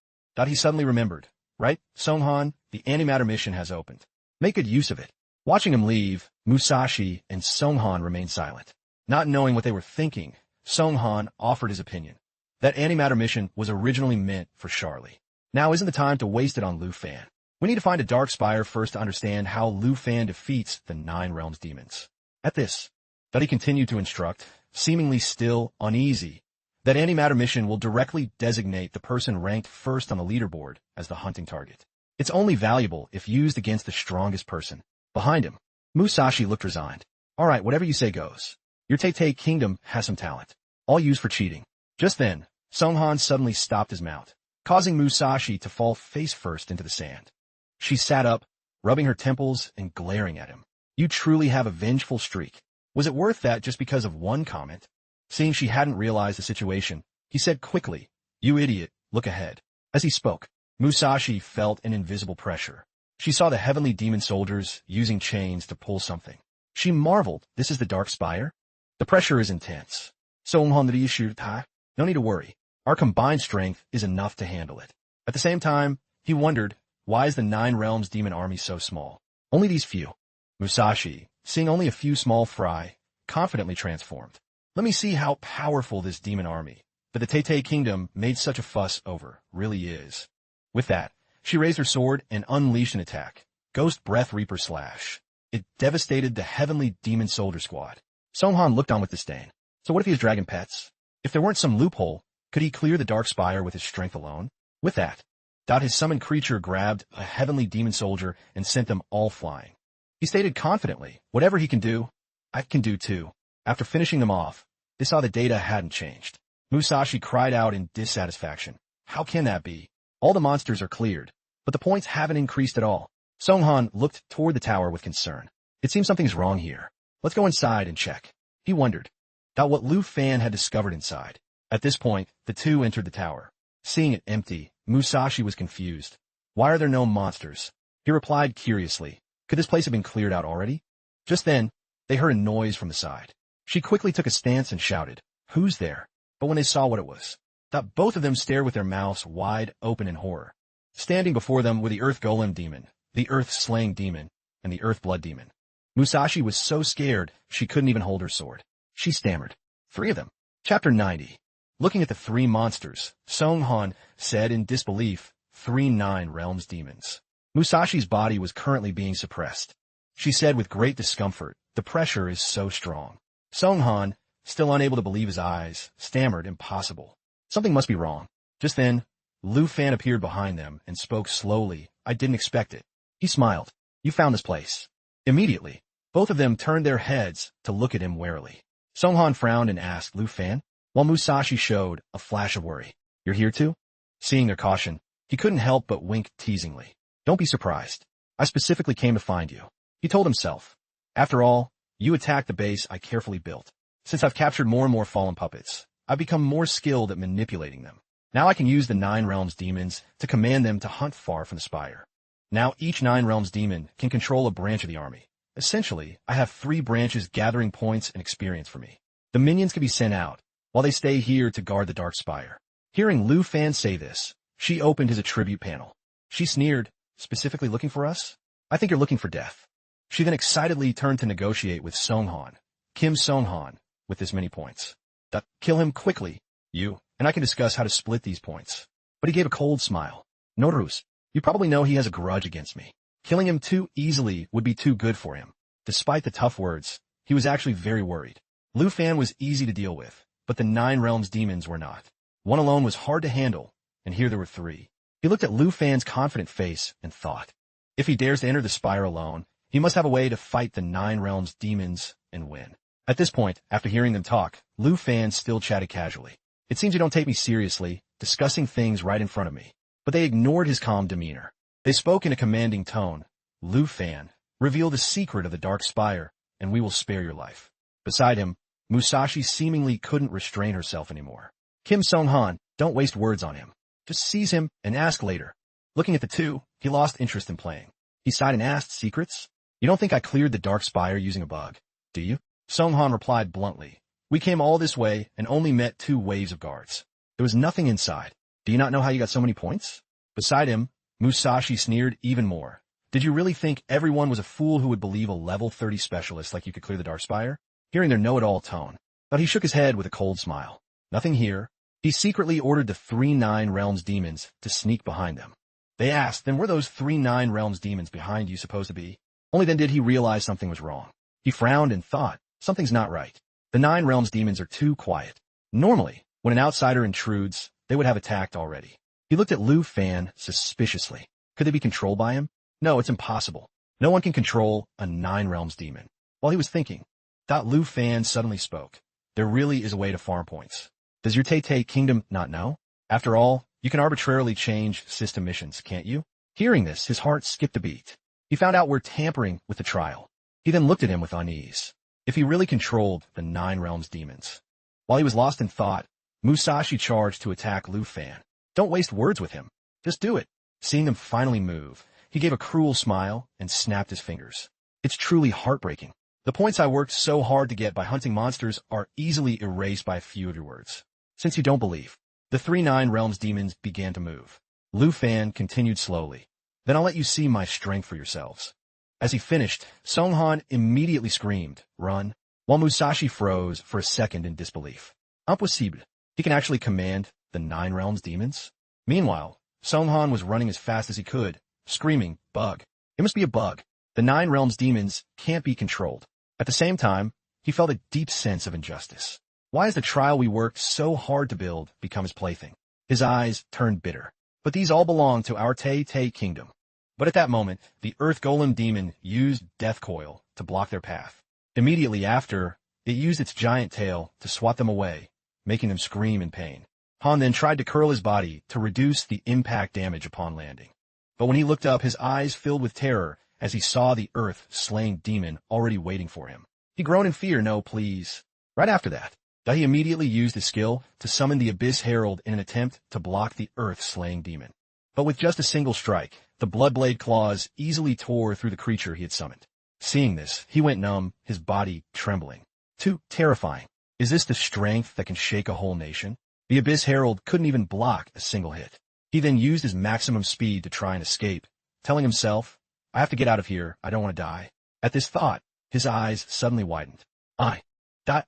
he suddenly remembered. Right, Song Han, the antimatter mission has opened. Make good use of it. Watching him leave, Musashi and Song Han remained silent. Not knowing what they were thinking, Song Han offered his opinion. That antimatter mission was originally meant for Charlie. Now isn't the time to waste it on Lu Fan. We need to find a Dark Spire first to understand how Lu Fan defeats the Nine Realms demons. At this, he continued to instruct, seemingly still uneasy, that antimatter mission will directly designate the person ranked first on the leaderboard as the hunting target. It's only valuable if used against the strongest person. Behind him, Musashi looked resigned. All right, whatever you say goes. Your Tete Kingdom has some talent. All used for cheating. Just then, Song Han suddenly stopped his mount, causing Musashi to fall face first into the sand. She sat up, rubbing her temples and glaring at him. You truly have a vengeful streak. Was it worth that just because of one comment? Seeing she hadn't realized the situation, he said quickly, you idiot, look ahead. As he spoke, Musashi felt an invisible pressure. She saw the heavenly demon soldiers using chains to pull something. She marveled, this is the Dark Spire? The pressure is intense. No need to worry. Our combined strength is enough to handle it. At the same time, he wondered, why is the Nine Realms demon army so small? Only these few. Musashi, seeing only a few small fry, confidently transformed. Let me see how powerful this demon army, that the Tete Kingdom made such a fuss over, really is. With that, she raised her sword and unleashed an attack. Ghost Breath Reaper Slash. It devastated the heavenly demon soldier squad. Song Han looked on with disdain. So what if he has dragon pets? If there weren't some loophole, could he clear the Dark Spire with his strength alone? With that, his summoned creature grabbed a heavenly demon soldier and sent them all flying. He stated confidently, whatever he can do, I can do too. After finishing them off, they saw the data hadn't changed. Musashi cried out in dissatisfaction. How can that be? All the monsters are cleared, but the points haven't increased at all. Song Han looked toward the tower with concern. It seems something's wrong here. Let's go inside and check. He wondered what Lu Fan had discovered inside. At this point, the two entered the tower. Seeing it empty, Musashi was confused. Why are there no monsters? He replied curiously. Could this place have been cleared out already? Just then, they heard a noise from the side. She quickly took a stance and shouted, who's there? But when they saw what it was, both of them stared with their mouths wide open in horror. Standing before them were the Earth Golem Demon, the Earth Slaying Demon, and the Earth Blood Demon. Musashi was so scared she couldn't even hold her sword. She stammered. 3 of them. Chapter 90. Looking at the 3 monsters, Song Han said in disbelief, 3 Nine Realms demons. Musashi's body was currently being suppressed. She said with great discomfort, the pressure is so strong. Song Han, still unable to believe his eyes, stammered impossible. Something must be wrong. Just then, Lu Fan appeared behind them and spoke slowly. I didn't expect it. He smiled. You found this place. Immediately, both of them turned their heads to look at him warily. Song Han frowned and asked Lu Fan, while Musashi showed a flash of worry. You're here too? Seeing their caution, he couldn't help but wink teasingly. Don't be surprised. I specifically came to find you. He told himself. After all, you attacked the base I carefully built. Since I've captured more and more fallen puppets, I've become more skilled at manipulating them. Now I can use the Nine Realms demons to command them to hunt far from the spire. Now each Nine Realms demon can control a branch of the army. Essentially, I have 3 branches gathering points and experience for me. The minions can be sent out, while they stay here to guard the Dark Spire. Hearing Lu Fan say this, she opened his attribute panel. She sneered, specifically looking for us? I think you're looking for death. She then excitedly turned to negotiate with Song-han, Kim Song-han, with this many points. Kill him quickly, you, and I can discuss how to split these points. But he gave a cold smile. Norus, you probably know he has a grudge against me. Killing him too easily would be too good for him. Despite the tough words, he was actually very worried. Lu Fan was easy to deal with, but the Nine Realms demons were not. One alone was hard to handle, and here there were 3. He looked at Lu Fan's confident face and thought, if he dares to enter the spire alone, he must have a way to fight the Nine Realms demons and win. At this point, after hearing them talk, Lu Fan still chatted casually. It seems you don't take me seriously, discussing things right in front of me. But they ignored his calm demeanor. They spoke in a commanding tone. Lu Fan, reveal the secret of the Dark Spire, and we will spare your life. Beside him, Musashi seemingly couldn't restrain herself anymore. Kim Song-han, don't waste words on him. Just seize him and ask later. Looking at the two, he lost interest in playing. He sighed and asked, secrets? You don't think I cleared the Dark Spire using a bug, do you? Song-han replied bluntly. We came all this way and only met 2 waves of guards. There was nothing inside. Do you not know how you got so many points? Beside him, Musashi sneered even more. Did you really think everyone was a fool who would believe a level 30 specialist like you could clear the Dark Spire? Hearing their know-it-all tone, but he shook his head with a cold smile. Nothing here. He secretly ordered the 3 Nine Realms demons to sneak behind them. They asked, then were those 3 Nine Realms demons behind you supposed to be? Only then did he realize something was wrong. He frowned and thought, something's not right. The Nine Realms demons are too quiet. Normally, when an outsider intrudes, they would have attacked already. He looked at Lu Fan suspiciously. Could they be controlled by him? No, it's impossible. No one can control a Nine Realms demon. While he was thinking, Lu Fan suddenly spoke. There really is a way to farm points. Does your Tay Kingdom not know? After all, you can arbitrarily change system missions, can't you? Hearing this, his heart skipped a beat. He found out we're tampering with the trial. He then looked at him with unease. If he really controlled the Nine Realms demons. While he was lost in thought, Musashi charged to attack Lu Fan. Don't waste words with him. Just do it. Seeing them finally move, he gave a cruel smile and snapped his fingers. It's truly heartbreaking. The points I worked so hard to get by hunting monsters are easily erased by a few of your words. Since you don't believe, the 3 Nine Realms demons began to move. Lu Fan continued slowly. Then I'll let you see my strength for yourselves. As he finished, Song-han immediately screamed, run, while Musashi froze for a second in disbelief. Impossible. He can actually command the 9 Realms demons? Meanwhile, Song-han was running as fast as he could, screaming, bug. It must be a bug. The 9 Realms demons can't be controlled. At the same time, he felt a deep sense of injustice. Why has the trial we worked so hard to build become his plaything? His eyes turned bitter. But these all belong to our Tay Kingdom. But at that moment, the Earth Golem demon used Death Coil to block their path. Immediately after, it used its giant tail to swat them away, making them scream in pain. Han then tried to curl his body to reduce the impact damage upon landing. But when he looked up, his eyes filled with terror as he saw the Earth-slaying demon already waiting for him. He groaned in fear, no, please. Right after that, he immediately used his skill to summon the Abyss Herald in an attempt to block the Earth-slaying demon. But with just a single strike, the Bloodblade claws easily tore through the creature he had summoned. Seeing this, he went numb, his body trembling. Too terrifying. Is this the strength that can shake a whole nation? The Abyss Herald couldn't even block a single hit. He then used his maximum speed to try and escape, telling himself, I have to get out of here, I don't want to die. At this thought, his eyes suddenly widened. I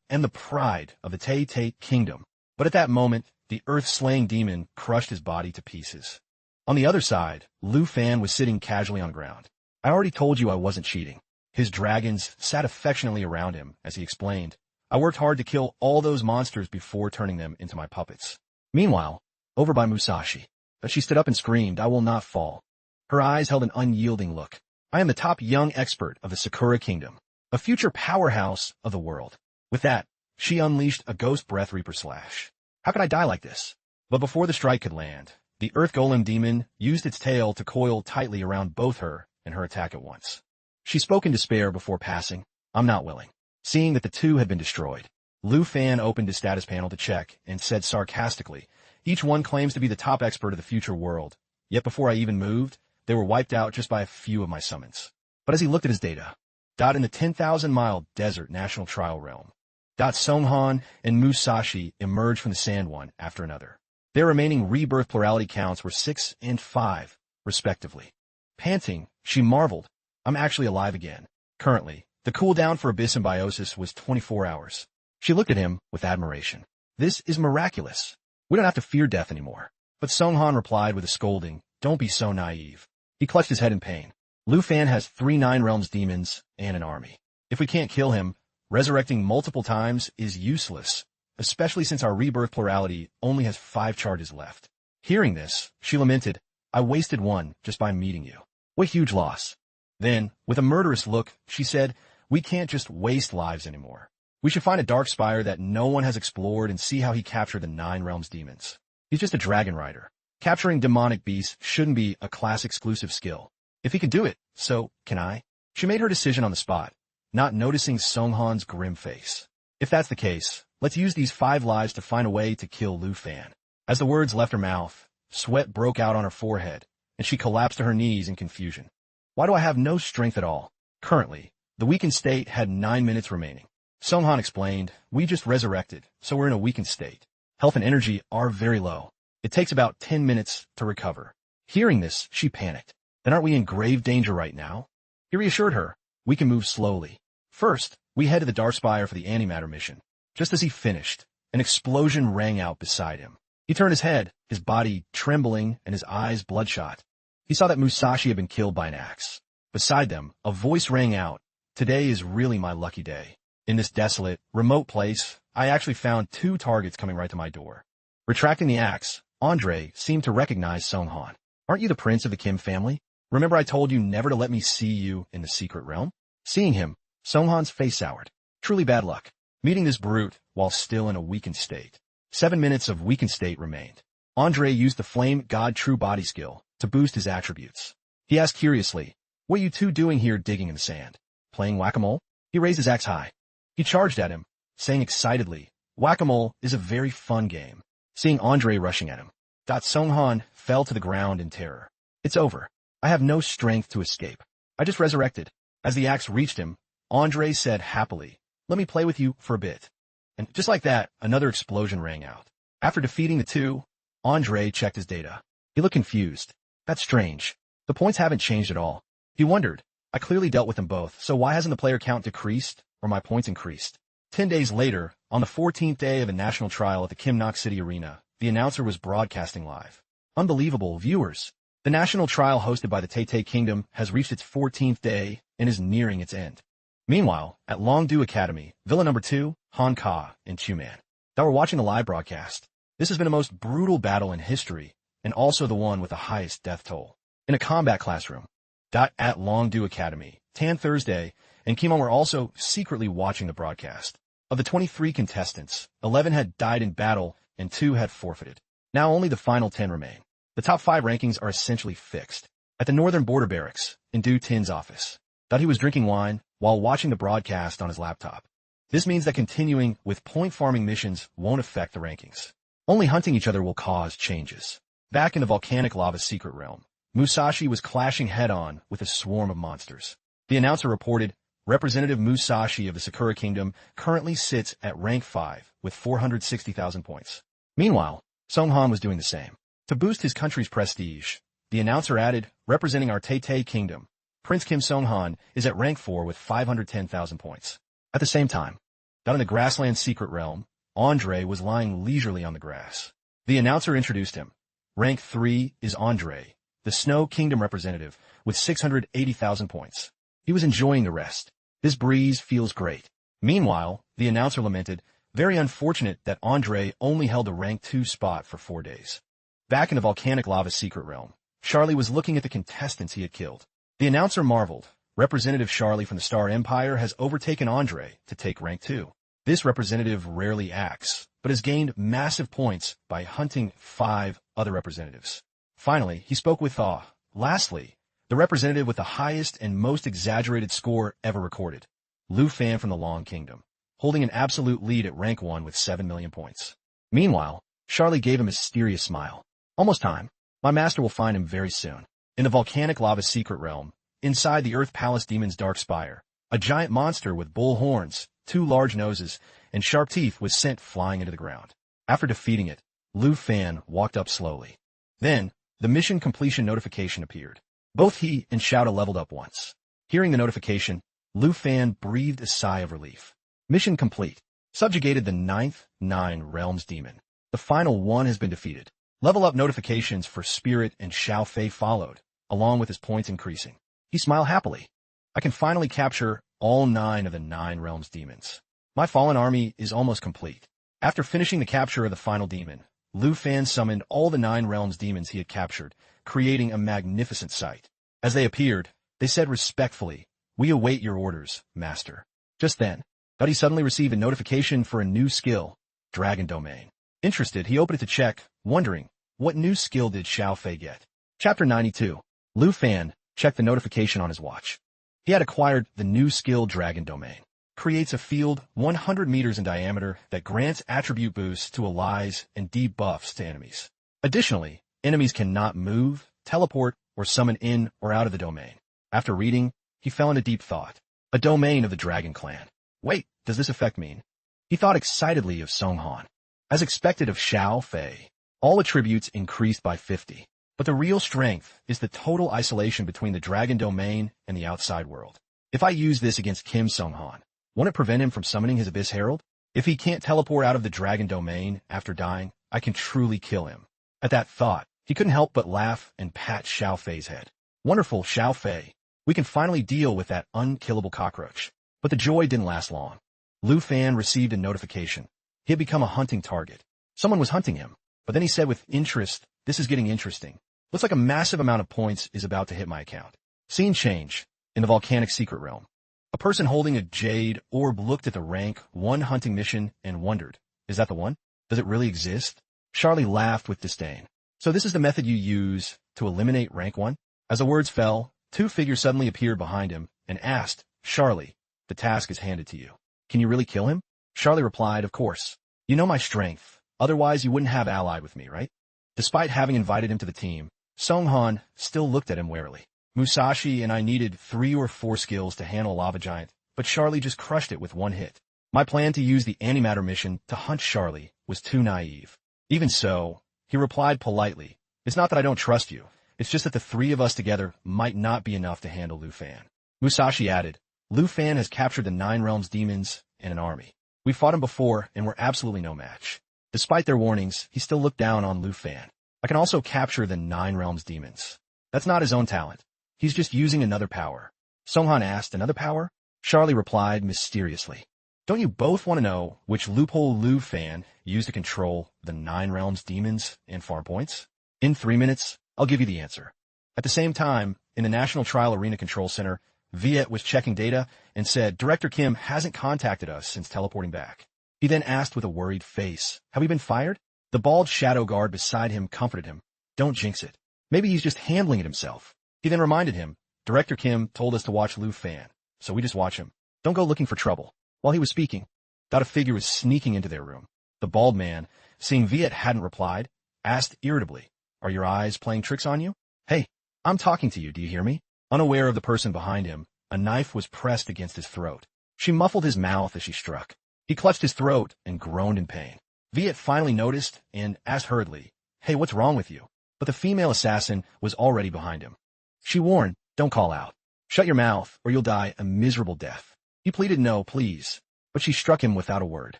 am the pride of the Tay Kingdom. But at that moment, the Earth-slaying demon crushed his body to pieces. On the other side, Lu Fan was sitting casually on the ground. I already told you I wasn't cheating. His dragons sat affectionately around him as he explained, I worked hard to kill all those monsters before turning them into my puppets. Meanwhile, over by Musashi, she stood up and screamed, I will not fall. Her eyes held an unyielding look. I am the top young expert of the Sakura Kingdom, a future powerhouse of the world. With that, she unleashed a Ghost Breath Reaper slash. How could I die like this? But before the strike could land, the Earth Golem demon used its tail to coil tightly around both her and her attack at once. She spoke in despair before passing, I'm not willing. Seeing that the two had been destroyed, Lu Fan opened his status panel to check and said sarcastically, "Each one claims to be the top expert of the future world. Yet before I even moved, they were wiped out just by a few of my summons." But as he looked at his data, in the 10,000-mile desert national trial realm, Songhan and Musashi emerged from the sand one after another. Their remaining rebirth plurality counts were 6 and 5, respectively. Panting, she marveled, "I'm actually alive again." Currently, the cooldown for Abyss Symbiosis was 24 hours. She looked at him with admiration. "This is miraculous. We don't have to fear death anymore." But Songhan replied with a scolding, "Don't be so naive." He clutched his head in pain. "Lu Fan has 3 Nine Realms demons and an army. If we can't kill him, resurrecting multiple times is useless, especially since our rebirth plurality only has 5 charges left." Hearing this, she lamented, "I wasted one just by meeting you. What huge loss." Then, with a murderous look, she said, "We can't just waste lives anymore. We should find a dark spire that no one has explored and see how he captured the 9 Realms demons. He's just a dragon rider. Capturing demonic beasts shouldn't be a class-exclusive skill. If he can do it, so can I." She made her decision on the spot, not noticing Songhan's grim face. "If that's the case, let's use these 5 lives to find a way to kill Lu Fan." As the words left her mouth, sweat broke out on her forehead, and she collapsed to her knees in confusion. "Why do I have no strength at all?" Currently, the weakened state had 9 minutes remaining. Songhan explained, "We just resurrected, so we're in a weakened state. Health and energy are very low. It takes about 10 minutes to recover." Hearing this, she panicked. "Then aren't we in grave danger right now?" He reassured her, "We can move slowly. First, we head to the Dark Spire for the antimatter mission." Just as he finished, an explosion rang out beside him. He turned his head, his body trembling and his eyes bloodshot. He saw that Musashi had been killed by an axe. Beside them, a voice rang out, "Today is really my lucky day. In this desolate, remote place, I actually found 2 targets coming right to my door." Retracting the axe, Andre seemed to recognize Songhan. "Aren't you the prince of the Kim family? Remember I told you never to let me see you in the secret realm?" Seeing him, Songhan's face soured. Truly bad luck, meeting this brute while still in a weakened state. 7 minutes of weakened state remained. Andre used the Flame God True Body skill to boost his attributes. He asked curiously, "What are you two doing here digging in the sand? Playing whack-a-mole?" He raised his axe high. He charged at him, saying excitedly, "Whack-a-mole is a very fun game." Seeing Andre rushing at him, Songhan fell to the ground in terror. "It's over. I have no strength to escape. I just resurrected." As the axe reached him, Andre said happily, "Let me play with you for a bit." And just like that, another explosion rang out. After defeating the 2, Andre checked his data. He looked confused. "That's strange. The points haven't changed at all." He wondered, "I clearly dealt with them both, so why hasn't the player count decreased or my points increased?" 10 days later, on the 14th day of the national trial at the Kimnock City Arena, the announcer was broadcasting live. "Unbelievable, viewers! The national trial hosted by the Tay Kingdom has reached its 14th day and is nearing its end." Meanwhile, at Longdu Academy, Villa number 2, Han Ka and Chuman, that were watching the live broadcast. This has been the most brutal battle in history, and also the one with the highest death toll. In a combat classroom, at Longdu Academy, Tan Thursday and Kimon were also secretly watching the broadcast. Of the 23 contestants, 11 had died in battle and 2 had forfeited. Now only the final 10 remain. The top 5 rankings are essentially fixed. At the Northern Border Barracks, in Du Tin's office, he was drinking wine while watching the broadcast on his laptop. This means that continuing with point farming missions won't affect the rankings. Only hunting each other will cause changes. Back in the volcanic lava secret realm, Musashi was clashing head-on with a swarm of monsters. The announcer reported, "Representative Musashi of the Sakura Kingdom currently sits at rank 5 with 460,000 points." Meanwhile, Songhan was doing the same. To boost his country's prestige, the announcer added, "Representing our Tay Kingdom, Prince Kim Songhan is at rank 4 with 510,000 points." At the same time, down in the grassland secret realm, Andre was lying leisurely on the grass. The announcer introduced him. Rank 3 is Andre, the Snow Kingdom representative, with 680,000 points. He was enjoying the rest. "This breeze feels great." Meanwhile, the announcer lamented, "Very unfortunate that Andre only held the rank 2 spot for 4 days." Back in the volcanic lava secret realm, Charlie was looking at the contestants he had killed. The announcer marveled. Representative Charlie from the Star Empire has overtaken Andre to take rank 2. This representative rarely acts, but has gained massive points by hunting 5 other representatives. Finally, he spoke with awe. Lastly, the representative with the highest and most exaggerated score ever recorded, Lu Fan from the Long Kingdom. holding an absolute lead at rank 1 with 7 million points. Meanwhile, Charlie gave a mysterious smile. Almost time. My master will find him very soon. In the volcanic lava secret realm, inside the Earth Palace Demon's dark spire, a giant monster with bull horns, 2 large noses, and sharp teeth was sent flying into the ground. After defeating it, Lu Fan walked up slowly. Then, the mission completion notification appeared. Both he and Xiaoda leveled up once. Hearing the notification, Lu Fan breathed a sigh of relief. Mission complete. Subjugated the 9th 9 Realms Demon. The final one has been defeated. Level up notifications for Spirit and Xiao Fei followed, along with his points increasing. He smiled happily. I can finally capture all 9 of the 9 Realms Demons. My fallen army is almost complete. After finishing the capture of the final demon, Lu Fan summoned all the 9 Realms Demons he had captured, creating a magnificent sight. As they appeared, they said respectfully, "We await your orders, Master." Just then, Buddy suddenly received a notification for a new skill, Dragon Domain. Interested, he opened it to check, wondering, what new skill did Xiao Fei get? Chapter 92. Lu Fan checked the notification on his watch. He had acquired the new skill Dragon Domain. Creates a field 100 meters in diameter that grants attribute boosts to allies and debuffs to enemies. Additionally, enemies cannot move, teleport, or summon in or out of the domain. After reading, he fell into deep thought. A domain of the Dragon Clan. Wait, does this effect mean? He thought excitedly of Song Han. As expected of Xiao Fei, all attributes increased by 50. But the real strength is the total isolation between the Dragon Domain and the outside world. If I use this against Kim Song Han, won't it prevent him from summoning his Abyss Herald? If he can't teleport out of the Dragon Domain after dying, I can truly kill him. At that thought, he couldn't help but laugh and pat Xiao Fei's head. Wonderful, Xiao Fei. We can finally deal with that unkillable cockroach. But the joy didn't last long. Lu Fan received a notification. He had become a hunting target. Someone was hunting him. But then he said with interest, "This is getting interesting. Looks like a massive amount of points is about to hit my account." Scene change. In the volcanic secret realm. A person holding a jade orb looked at the rank 1 hunting mission and wondered, is that the one? Does it really exist? Charlie laughed with disdain. So this is the method you use to eliminate rank 1? As the words fell, 2 figures suddenly appeared behind him and asked, "Charlie, the task is handed to you. Can you really kill him?" Charlie replied, "Of course. You know my strength. Otherwise you wouldn't have allied with me, right?" Despite having invited him to the team, Song Han still looked at him warily. Musashi and I needed 3 or 4 skills to handle a lava giant, but Charlie just crushed it with 1 hit. My plan to use the antimatter mission to hunt Charlie was too naive. Even so, he replied politely, "It's not that I don't trust you. It's just that the 3 of us together might not be enough to handle Lu Fan." Musashi added, "Lu Fan has captured the 9 Realms Demons and an army. We fought him before and were absolutely no match." Despite their warnings, he still looked down on Lu Fan. "I can also capture the 9 Realms Demons. That's not his own talent. He's just using another power." Song Han asked, "Another power?" Charlie replied mysteriously, "Don't you both want to know which loophole Lu Fan used to control the 9 Realms Demons and farm points? In 3 minutes, I'll give you the answer." At the same time, in the National Trial Arena Control Center, Viet was checking data and said, "Director Kim hasn't contacted us since teleporting back." He then asked with a worried face, "Have we been fired?" The bald shadow guard beside him comforted him, "Don't jinx it. Maybe he's just handling it himself." He then reminded him, "Director Kim told us to watch Lu Fan, so we just watch him. Don't go looking for trouble." While he was speaking, a figure was sneaking into their room. The bald man, seeing Viet hadn't replied, asked irritably, "Are your eyes playing tricks on you? Hey, I'm talking to you, do you hear me?" Unaware of the person behind him, a knife was pressed against his throat. She muffled his mouth as she struck. He clutched his throat and groaned in pain. Viet finally noticed and asked hurriedly, "Hey, what's wrong with you?" But the female assassin was already behind him. She warned, "Don't call out. Shut your mouth, or you'll die a miserable death." He pleaded no, please, but she struck him without a word.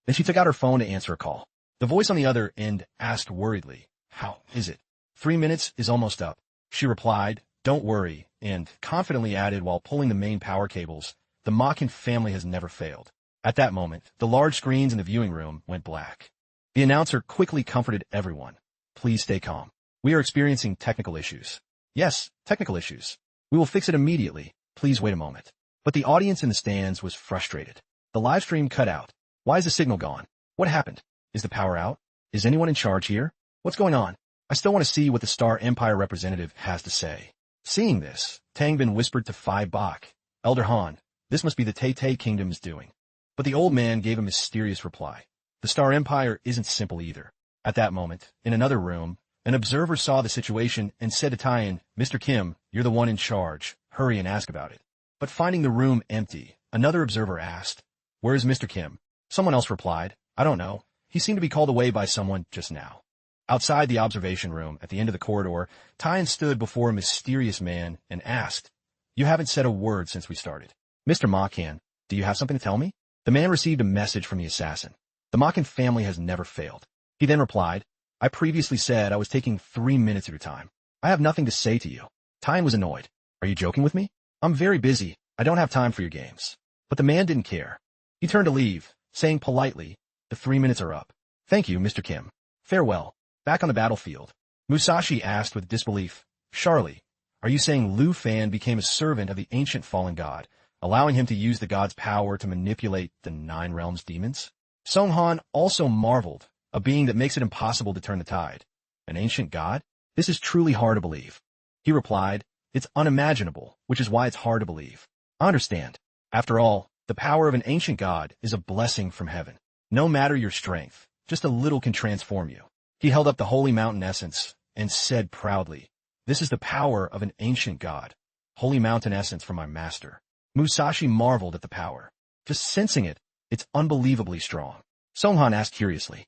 Then she took out her phone to answer a call. The voice on the other end asked worriedly, "How is it?" 3 minutes is almost up. She replied, "Don't worry," and confidently added while pulling the main power cables, "The Makin family has never failed." At that moment, the large screens in the viewing room went black. The announcer quickly comforted everyone. "Please stay calm. We are experiencing technical issues." "Yes, technical issues. We will fix it immediately. Please wait a moment." But the audience in the stands was frustrated. The live stream cut out. Why is the signal gone? What happened? Is the power out? Is anyone in charge here? What's going on? I still want to see what the Star Empire representative has to say. Seeing this, Tangbin whispered to Phi Bach, "Elder Han, this must be the Tay Kingdom's doing." But the old man gave a mysterious reply. The Star Empire isn't simple either. At that moment, in another room, an observer saw the situation and said to Tien, "Mr. Kim, you're the one in charge. Hurry and ask about it." But finding the room empty, another observer asked, "Where is Mr. Kim?" Someone else replied, "I don't know. He seemed to be called away by someone just now." Outside the observation room, at the end of the corridor, Tien stood before a mysterious man and asked, "You haven't said a word since we started. Mr. Makan, do you have something to tell me?" The man received a message from the assassin. The Makan family has never failed. He then replied, "I previously said I was taking 3 minutes of your time. I have nothing to say to you." Tien was annoyed. "Are you joking with me? I'm very busy. I don't have time for your games." But the man didn't care. He turned to leave, saying politely, "The 3 minutes are up. Thank you, Mr. Kim. Farewell." Back on the battlefield, Musashi asked with disbelief, "Charlie, are you saying Lu Fan became a servant of the ancient fallen god, allowing him to use the god's power to manipulate the 9 realms demons?" Song Han also marveled, a being that makes it impossible to turn the tide. An ancient god? This is truly hard to believe. He replied, "It's unimaginable, which is why it's hard to believe. I understand. After all, the power of an ancient god is a blessing from heaven. No matter your strength, just a little can transform you." He held up the holy mountain essence and said proudly, "This is the power of an ancient god. Holy mountain essence from my master." Musashi marveled at the power. Just sensing it, it's unbelievably strong. Song Han asked curiously,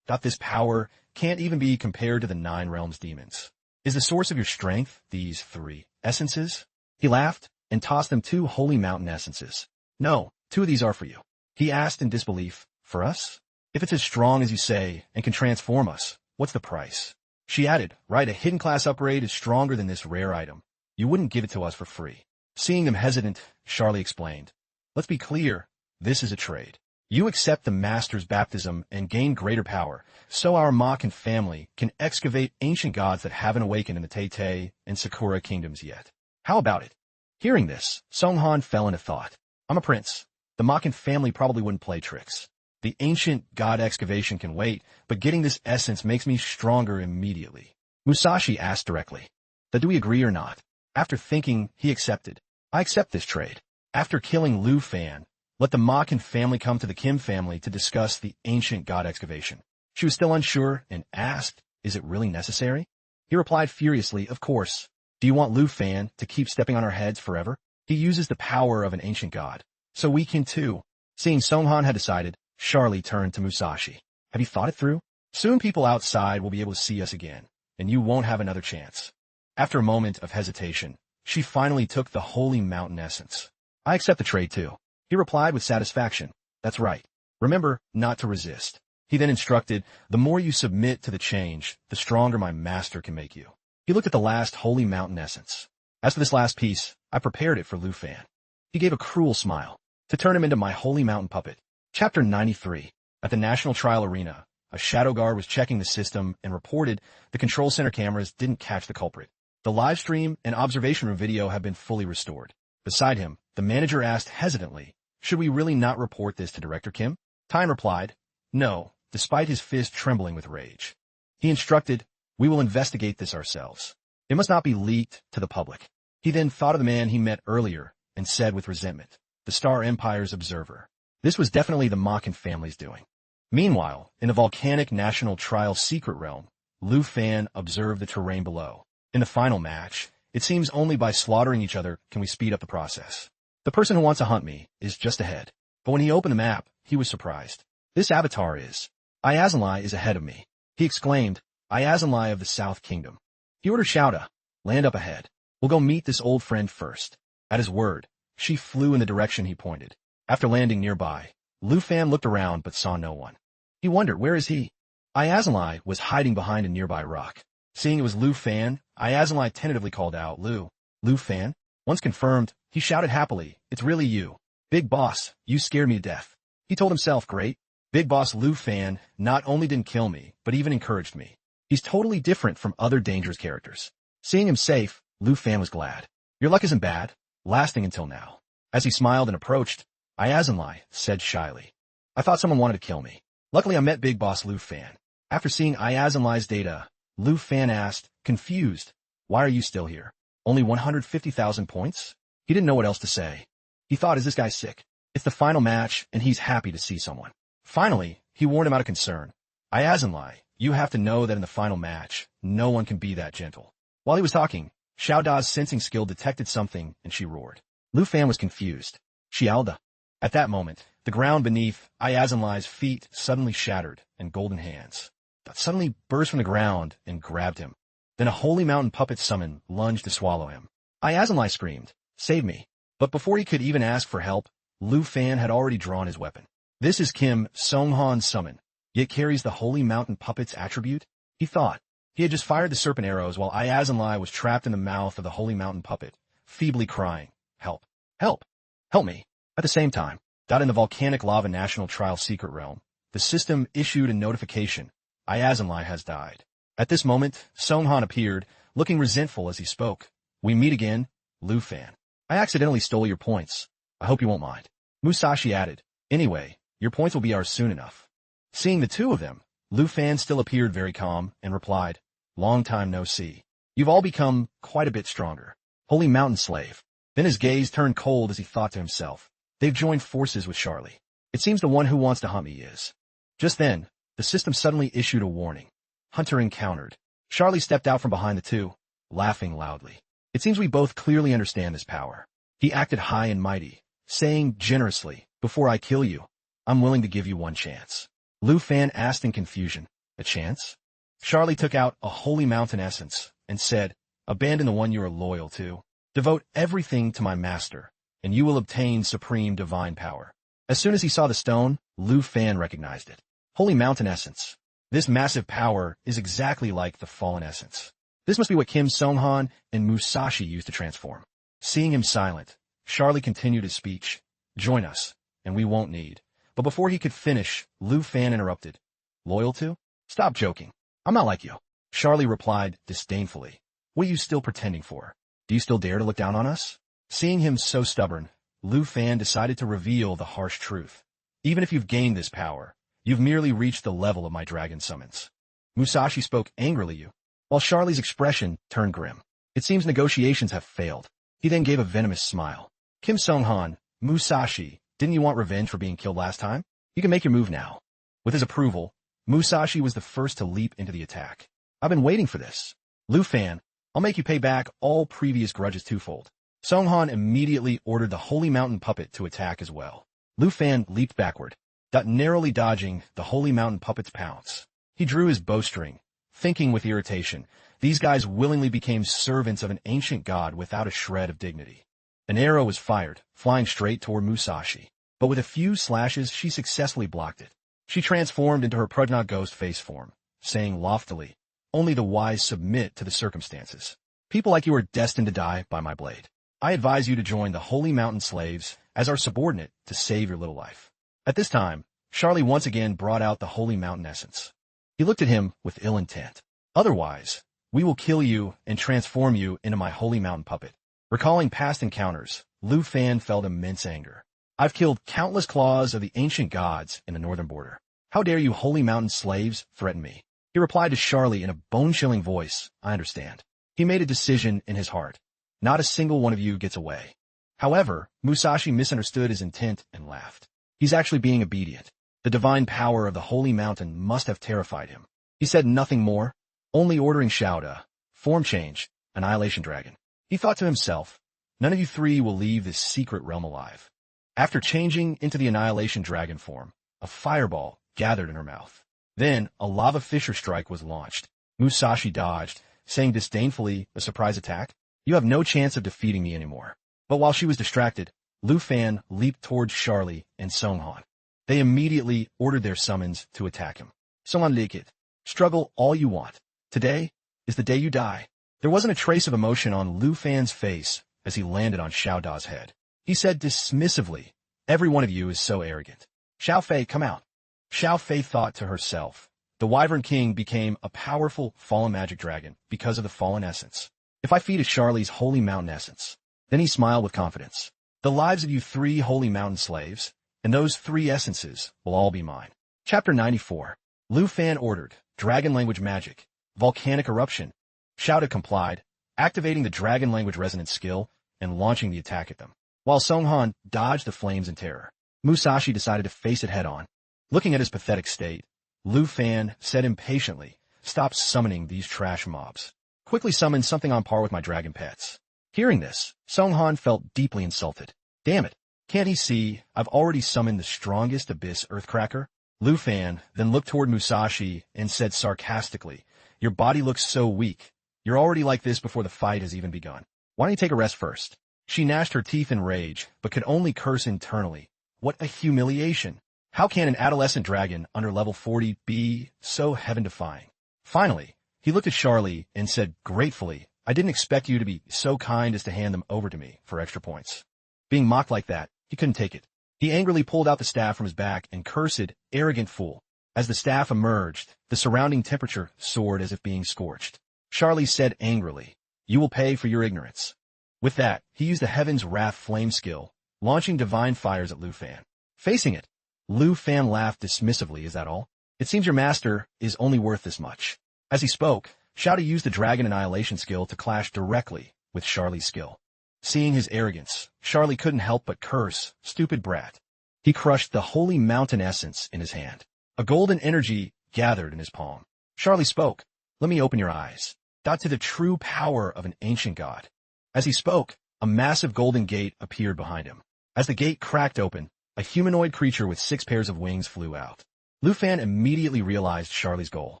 "This power can't even be compared to the 9 realms demons. Is the source of your strength these 3 essences?" He laughed and tossed them 2 holy mountain essences. "No, 2 of these are for you." He asked in disbelief, "For us? If it's as strong as you say and can transform us, what's the price?" She added, "Right, a hidden class upgrade is stronger than this rare item. You wouldn't give it to us for free." Seeing them hesitant, Charlie explained, "Let's be clear, this is a trade. You accept the master's baptism and gain greater power, so our Makan family can excavate ancient gods that haven't awakened in the Tei and Sakura kingdoms yet. How about it?" Hearing this, Song Han fell into thought. "I'm a prince. The Makan family probably wouldn't play tricks. The ancient god excavation can wait, but getting this essence makes me stronger immediately." Musashi asked directly, "Do we agree or not?" After thinking, he accepted. "I accept this trade. After killing Lu Fan, let the Makan family come to the Kim family to discuss the ancient god excavation." She was still unsure and asked, "Is it really necessary?" He replied furiously, "Of course. Do you want Lu Fan to keep stepping on our heads forever? He uses the power of an ancient god, so we can too." Seeing Song Han had decided, Charlie turned to Musashi. "Have you thought it through? Soon people outside will be able to see us again, and you won't have another chance." After a moment of hesitation, she finally took the holy mountain essence. "I accept the trade too." He replied with satisfaction, "That's right. Remember not to resist." He then instructed, "The more you submit to the change, the stronger my master can make you." He looked at the last holy mountain essence. "As for this last piece, I prepared it for Lu Fan." He gave a cruel smile. "To turn him into my holy mountain puppet." Chapter 93. At the National Trial Arena, a shadow guard was checking the system and reported the control center cameras didn't catch the culprit. The live stream and observation room video have been fully restored. Beside him, the manager asked hesitantly, "Should we really not report this to Director Kim?" Tien replied, "No," despite his fist trembling with rage. He instructed, "We will investigate this ourselves. It must not be leaked to the public." He then thought of the man he met earlier and said with resentment, "The Star Empire's observer. This was definitely the Makan family's doing." Meanwhile, in the volcanic national trial secret realm, Lu Fan observed the terrain below. In the final match, it seems only by slaughtering each other can we speed up the process. The person who wants to hunt me is just ahead. But when he opened the map, he was surprised. This avatar is. Iazanlai is ahead of me. He exclaimed, "Iazanlai of the South Kingdom." He ordered Shouda, "Land up ahead. We'll go meet this old friend first." At his word, she flew in the direction he pointed. After landing nearby, Lu Fan looked around but saw no one. He wondered, where is he? Iazanlai was hiding behind a nearby rock. Seeing it was Lu Fan, Iazanlai tentatively called out, Lu Fan?" Once confirmed, he shouted happily, "It's really you. Big boss, you scared me to death." He told himself, "Great. Big boss Lu Fan not only didn't kill me, but even encouraged me. He's totally different from other dangerous characters." Seeing him safe, Lu Fan was glad. "Your luck isn't bad, lasting until now." As he smiled and approached, Iazanlai said shyly, "I thought someone wanted to kill me. Luckily I met Big Boss Lu Fan." After seeing Iazanlai's data, Lu Fan asked, confused, "Why are you still here? Only 150,000 points?" He didn't know what else to say. He thought, is this guy sick? It's the final match, and he's happy to see someone. Finally, he warned him out of concern. Isekai, you have to know that in the final match, no one can be that gentle. While he was talking, Xiao Da's sensing skill detected something, and she roared. Lu Fan was confused. Xiaoda. At that moment, the ground beneath Isenkai's feet suddenly shattered, and golden hands suddenly burst from the ground and grabbed him. Then a holy mountain puppet summon lunged to swallow him. Isekai screamed, "Save me!" But before he could even ask for help, Lu Fan had already drawn his weapon. This is Kim Song-han's summon, yet carries the holy mountain puppet's attribute? He thought. He had just fired the serpent arrows while Isekai was trapped in the mouth of the holy mountain puppet, feebly crying, "Help! Help! Help me!" At the same time, in the volcanic lava national trial secret realm, the system issued a notification. Isekai has died. At this moment, Song-han appeared, looking resentful as he spoke. "We meet again, Lu Fan. I accidentally stole your points. I hope you won't mind." Musashi added, "Anyway, your points will be ours soon enough." Seeing the two of them, Lu Fan still appeared very calm and replied, "Long time no see. You've all become quite a bit stronger. Holy mountain slave." Then his gaze turned cold as he thought to himself, "They've joined forces with Charlie. It seems the one who wants to hunt me is." Just then, the system suddenly issued a warning. Hunter encountered. Charlie stepped out from behind the two, laughing loudly. "It seems we both clearly understand this power." He acted high and mighty, saying generously, "Before I kill you, I'm willing to give you one chance." Lu Fan asked in confusion, "A chance?" Charlie took out a holy mountain essence and said, "Abandon the one you are loyal to. Devote everything to my master, and you will obtain supreme divine power." As soon as he saw the stone, Lu Fan recognized it. Holy mountain essence. This massive power is exactly like the fallen essence. This must be what Kim Song-han and Musashi used to transform. Seeing him silent, Charlie continued his speech. "Join us, and we won't need." But before he could finish, Lu Fan interrupted. "Loyal to? Stop joking. I'm not like you." Charlie replied disdainfully. "What are you still pretending for? Do you still dare to look down on us?" Seeing him so stubborn, Lu Fan decided to reveal the harsh truth. "Even if you've gained this power, you've merely reached the level of my dragon summons." Musashi spoke angrily, while Charlie's expression turned grim. "It seems negotiations have failed." He then gave a venomous smile. "Kim Song-han, Musashi, didn't you want revenge for being killed last time? You can make your move now." With his approval, Musashi was the first to leap into the attack. "I've been waiting for this. Lu Fan, I'll make you pay back all previous grudges twofold." Song-han immediately ordered the holy mountain puppet to attack as well. Lu Fan leaped backward, narrowly dodging the holy mountain puppet's pounce. He drew his bowstring, thinking with irritation, these guys willingly became servants of an ancient god without a shred of dignity. An arrow was fired, flying straight toward Musashi, but with a few slashes she successfully blocked it. She transformed into her Prajna ghost face form, saying loftily, "Only the wise submit to the circumstances. People like you are destined to die by my blade. I advise you to join the Holy Mountain Slaves as our subordinate to save your little life." At this time, Charlie once again brought out the Holy Mountain Essence. He looked at him with ill intent. "Otherwise, we will kill you and transform you into my Holy Mountain Puppet." Recalling past encounters, Lu Fan felt immense anger. "I've killed countless claws of the ancient gods in the northern border. How dare you Holy Mountain slaves threaten me?" He replied to Charlie in a bone-chilling voice, "I understand." He made a decision in his heart. Not a single one of you gets away. However, Musashi misunderstood his intent and laughed. He's actually being obedient. The divine power of the Holy Mountain must have terrified him. He said nothing more, only ordering Xiaoda, form change, Annihilation Dragon. He thought to himself, none of you three will leave this secret realm alive. After changing into the Annihilation Dragon form, a fireball gathered in her mouth. Then, a lava fissure strike was launched. Musashi dodged, saying disdainfully, "A surprise attack? You have no chance of defeating me anymore." But while she was distracted, Lu Fan leaped towards Charlie and Song-han. They immediately ordered their summons to attack him. "Song-han Likit, struggle all you want. Today is the day you die." There wasn't a trace of emotion on Lu Fan's face as he landed on Xiao Da's head. He said dismissively, "Every one of you is so arrogant. Xiao Fei, come out." Xiao Fei thought to herself, the Wyvern King became a powerful fallen magic dragon because of the fallen essence. If I feed Charlie's Holy Mountain Essence, then he smiled with confidence. The lives of you three Holy Mountain slaves, and those three essences will all be mine. Chapter 94. Lu Fan ordered, Dragon Language Magic, Volcanic Eruption. Xiao complied, activating the Dragon Language Resonance skill and launching the attack at them, while Song-han dodged the flames in terror. Musashi decided to face it head-on. Looking at his pathetic state, Lu Fan said impatiently, "Stop summoning these trash mobs. Quickly summon something on par with my dragon pets." Hearing this, Song Han felt deeply insulted. Damn it, can't he see I've already summoned the strongest abyss earthcracker? Lu Fan then looked toward Musashi and said sarcastically, "Your body looks so weak. You're already like this before the fight has even begun. Why don't you take a rest first?" She gnashed her teeth in rage, but could only curse internally. What a humiliation. How can an adolescent dragon under level 40 be so heaven-defying? Finally, he looked at Charlie and said gratefully, "I didn't expect you to be so kind as to hand them over to me for extra points." Being mocked like that, he couldn't take it. He angrily pulled out the staff from his back and cursed, "Arrogant fool." As the staff emerged, the surrounding temperature soared as if being scorched. Charlie said angrily, "You will pay for your ignorance." With that, he used the Heaven's Wrath flame skill, launching divine fires at Lu Fan. Facing it, Lu Fan laughed dismissively. "Is that all? It seems your master is only worth this much." As he spoke, Xiao used the Dragon Annihilation skill to clash directly with Charlie's skill. Seeing his arrogance, Charlie couldn't help but curse, "Stupid brat." He crushed the holy mountain essence in his hand. A golden energy gathered in his palm. Charlie spoke, "Let me open your eyes. To the true power of an ancient god." As he spoke, a massive golden gate appeared behind him. As the gate cracked open, a humanoid creature with 6 pairs of wings flew out. Lu Fan immediately realized Charlie's goal.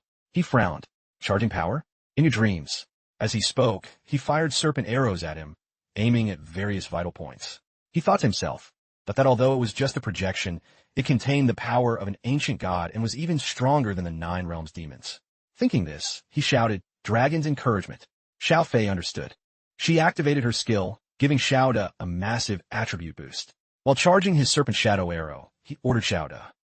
He frowned. "Charging power? In your dreams." As he spoke, he fired serpent arrows at him, aiming at various vital points. He thought to himself that although it was just a projection, it contained the power of an ancient god and was even stronger than the 9 realms demons. Thinking this, he shouted, "Dragon's encouragement." Xiao Fei understood. She activated her skill, giving Xiao Da a massive attribute boost. While charging his serpent shadow arrow, he ordered Xiao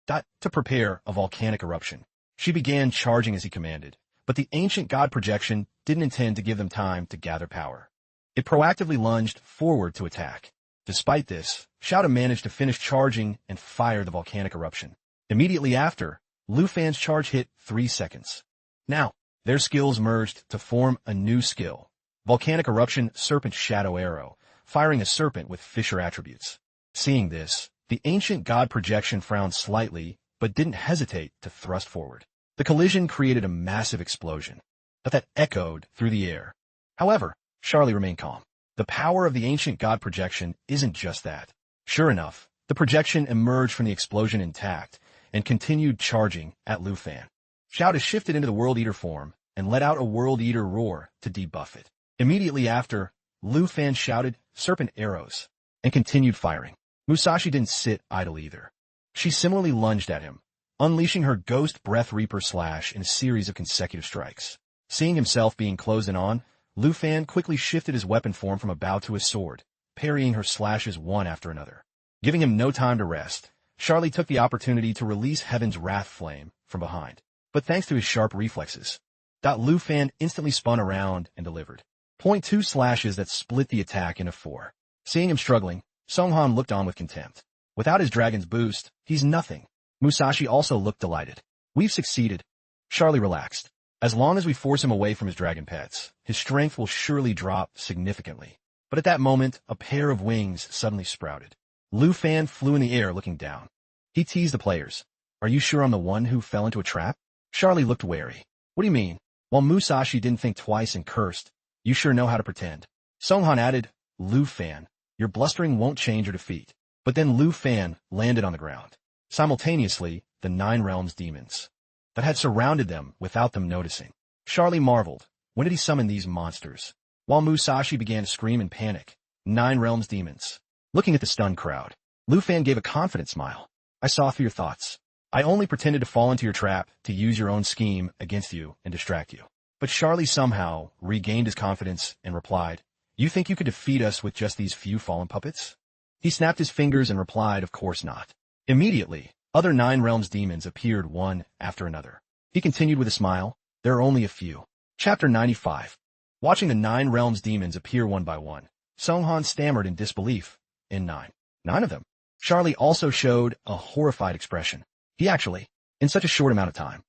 Da to prepare a volcanic eruption. She began charging as he commanded, but the ancient god projection didn't intend to give them time to gather power. It proactively lunged forward to attack. Despite this, Xiao Da managed to finish charging and fire the volcanic eruption. Immediately after, Lu Fan's charge hit 3 seconds. Now, their skills merged to form a new skill. Volcanic Eruption Serpent Shadow Arrow, firing a serpent with Fisher attributes. Seeing this, the ancient god projection frowned slightly, but didn't hesitate to thrust forward. The collision created a massive explosion that echoed through the air. However, Charlie remained calm. The power of the ancient god projection isn't just that. Sure enough, the projection emerged from the explosion intact and continued charging at Lu Fan. Xiao Da shifted into the World Eater form and let out a World Eater roar to debuff it. Immediately after, Lu Fan shouted, "Serpent arrows," and continued firing. Musashi didn't sit idle either. She similarly lunged at him, unleashing her Ghost Breath Reaper slash in a series of consecutive strikes. Seeing himself being closed in on, Lu Fan quickly shifted his weapon form from a bow to a sword, parrying her slashes one after another. Giving him no time to rest, Charlie took the opportunity to release Heaven's Wrath Flame from behind. But thanks to his sharp reflexes, Lu Fan instantly spun around and delivered 0.2 slashes that split the attack into 4. Seeing him struggling, Song Han looked on with contempt. Without his dragon's boost, he's nothing. Musashi also looked delighted. "We've succeeded." Charlie relaxed. As long as we force him away from his dragon pets, his strength will surely drop significantly. But at that moment, a pair of wings suddenly sprouted. Lu Fan flew in the air looking down. He teased the players. "Are you sure I'm the one who fell into a trap?" Charlie looked wary. "What do you mean?" While Musashi didn't think twice and cursed, "You sure know how to pretend." Song Han added, "Lu Fan, your blustering won't change your defeat." But then Lu Fan landed on the ground. Simultaneously, the 9 realms demons that had surrounded them without them noticing. Charlie marveled. When did he summon these monsters? While Musashi began to scream in panic, 9 realms demons. Looking at the stunned crowd, Lu Fan gave a confident smile. "I saw through your thoughts. I only pretended to fall into your trap to use your own scheme against you and distract you." But Charlie somehow regained his confidence and replied, "You think you could defeat us with just these few fallen puppets?" He snapped his fingers and replied, "Of course not." Immediately, other 9 realms demons appeared one after another. He continued with a smile, "There are only a few." Chapter 95. Watching the 9 realms demons appear one by one, Song Han stammered in disbelief. Nine of them. Charlie also showed a horrified expression. He actually, in such a short amount of time,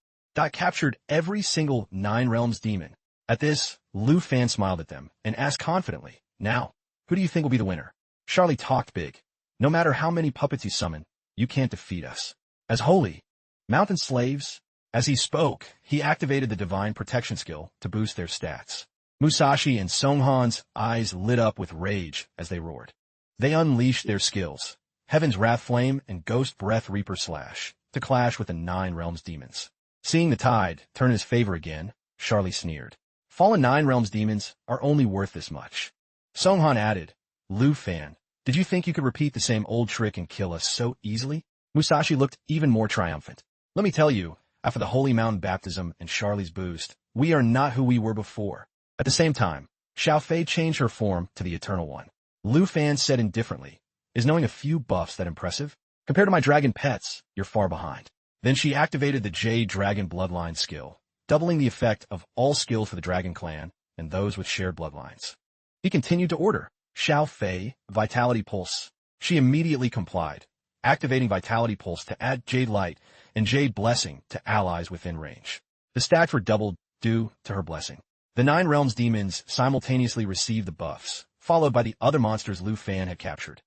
captured every single 9 realms demon. At this, Lu Fan smiled at them and asked confidently, "Now, who do you think will be the winner?" Charlie talked big. "No matter how many puppets you summon, You can't defeat us. As holy mountain slaves. As he spoke, he activated the divine protection skill to boost their stats. Musashi and Songhan's eyes lit up with rage as they roared. They unleashed their skills, Heaven's Wrath Flame and Ghost Breath Reaper Slash, to clash with the 9 Realms demons. Seeing the tide turn in his favor again, Charlie sneered. Fallen 9 Realms demons are only worth this much. Songhan added, Lu Fan, did you think you could repeat the same old trick and kill us so easily? Musashi looked even more triumphant. Let me tell you, after the Holy Mountain baptism and Charlie's boost, we are not who we were before. At the same time, Xiao Fei changed her form to the Eternal One. Lu Fan said indifferently, is knowing a few buffs that impressive? Compared to my dragon pets, you're far behind. Then she activated the Jade Dragon Bloodline skill, doubling the effect of all skills for the Dragon Clan and those with shared bloodlines. He continued to order, Xiao Fei, Vitality Pulse. She immediately complied, activating Vitality Pulse to add Jade Light and Jade Blessing to allies within range. The stats were doubled due to her blessing. The 9 Realms demons simultaneously received the buffs, followed by the other monsters Lu Fan had captured.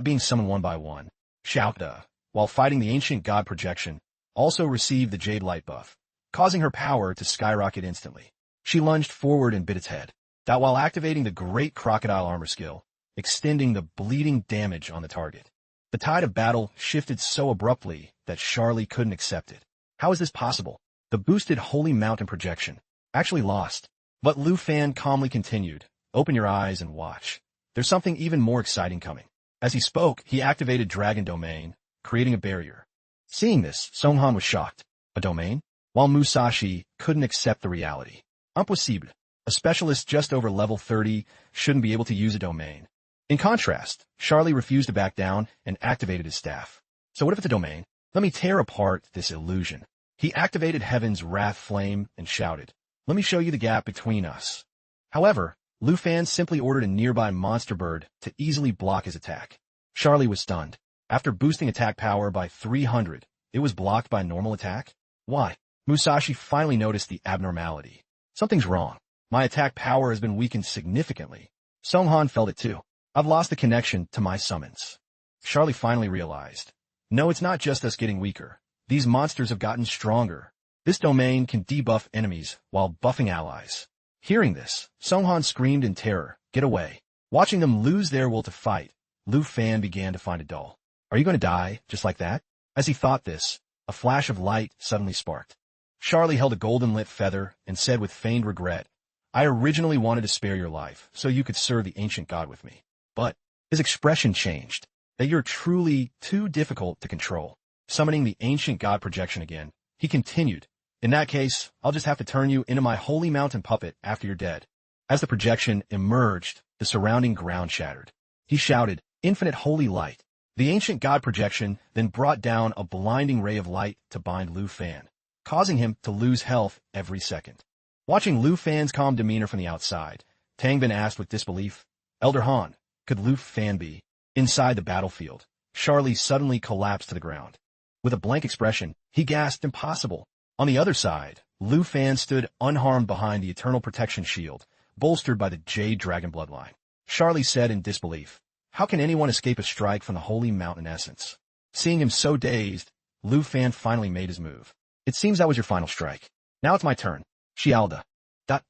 Being summoned one by one. Xiao, while fighting the ancient god projection, also received the Jade Light buff, causing her power to skyrocket instantly. She lunged forward and bit its head. While activating the Great Crocodile Armor skill, extending the bleeding damage on the target. The tide of battle shifted so abruptly that Charlie couldn't accept it. How is this possible? The boosted Holy Mountain projection actually lost. But Lu Fan calmly continued, open your eyes and watch. There's something even more exciting coming. As he spoke, he activated Dragon Domain, creating a barrier. Seeing this, Songhan was shocked. A domain? While Musashi couldn't accept the reality. Impossible. A specialist just over level 30 shouldn't be able to use a domain. In contrast, Charlie refused to back down and activated his staff. So what if it's a domain? Let me tear apart this illusion. He activated Heaven's Wrath Flame and shouted, let me show you the gap between us. However, Lu Fan simply ordered a nearby monster bird to easily block his attack. Charlie was stunned. After boosting attack power by 300, it was blocked by normal attack? Why? Musashi finally noticed the abnormality. Something's wrong. My attack power has been weakened significantly. Songhan felt it too. I've lost the connection to my summons. Charlie finally realized. No, it's not just us getting weaker. These monsters have gotten stronger. This domain can debuff enemies while buffing allies. Hearing this, Songhan screamed in terror, get away. Watching them lose their will to fight, Lu Fan began to find it dull. Are you going to die, just like that? As he thought this, a flash of light suddenly sparked. Charlie held a golden-lit feather and said with feigned regret, I originally wanted to spare your life so you could serve the ancient god with me. But his expression changed, that you're truly too difficult to control. Summoning the ancient god projection again, he continued, in that case, I'll just have to turn you into my holy mountain puppet after you're dead. As the projection emerged, the surrounding ground shattered. He shouted, infinite holy light. The ancient god projection then brought down a blinding ray of light to bind Lu Fan, causing him to lose health every second. Watching Lu Fan's calm demeanor from the outside, Tangbin asked with disbelief, Elder Han, could Lu Fan be? Inside the battlefield, Charlie suddenly collapsed to the ground. With a blank expression, he gasped, impossible. On the other side, Lu Fan stood unharmed behind the Eternal Protection Shield, bolstered by the Jade Dragon Bloodline. Charlie said in disbelief, how can anyone escape a strike from the Holy Mountain Essence? Seeing him so dazed, Lu Fan finally made his move. It seems that was your final strike. Now it's my turn. Xialda.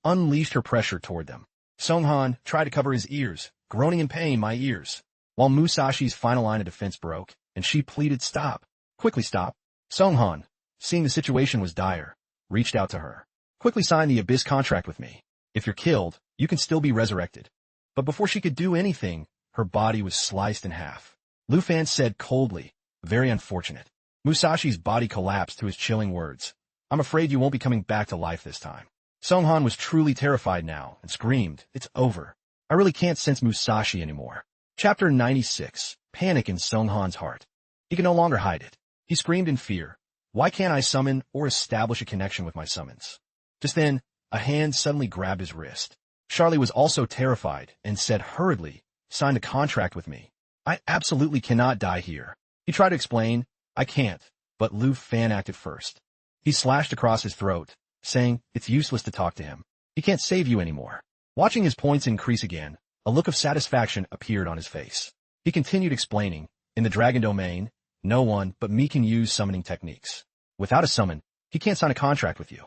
Unleashed her pressure toward them. Songhan tried to cover his ears, groaning in pain, my ears. While Musashi's final line of defense broke, and she pleaded, stop. Quickly stop. Songhan, seeing the situation was dire, reached out to her. Quickly sign the Abyss contract with me. If you're killed, you can still be resurrected. But before she could do anything, her body was sliced in half. Lu Fan said coldly, very unfortunate. Musashi's body collapsed to his chilling words. I'm afraid you won't be coming back to life this time. Songhan was truly terrified now and screamed, it's over. I really can't sense Musashi anymore. Chapter 96, Panic in Songhan's heart. He could no longer hide it. He screamed in fear. Why can't I summon or establish a connection with my summons? Just then, a hand suddenly grabbed his wrist. Charlie was also terrified and said hurriedly, sign a contract with me. I absolutely cannot die here. He tried to explain, I can't, but Lu Fan acted first. He slashed across his throat, saying, it's useless to talk to him. He can't save you anymore. Watching his points increase again, a look of satisfaction appeared on his face. He continued explaining, in the Dragon Domain, No one but me can use summoning techniques. Without a summon, he can't sign a contract with you.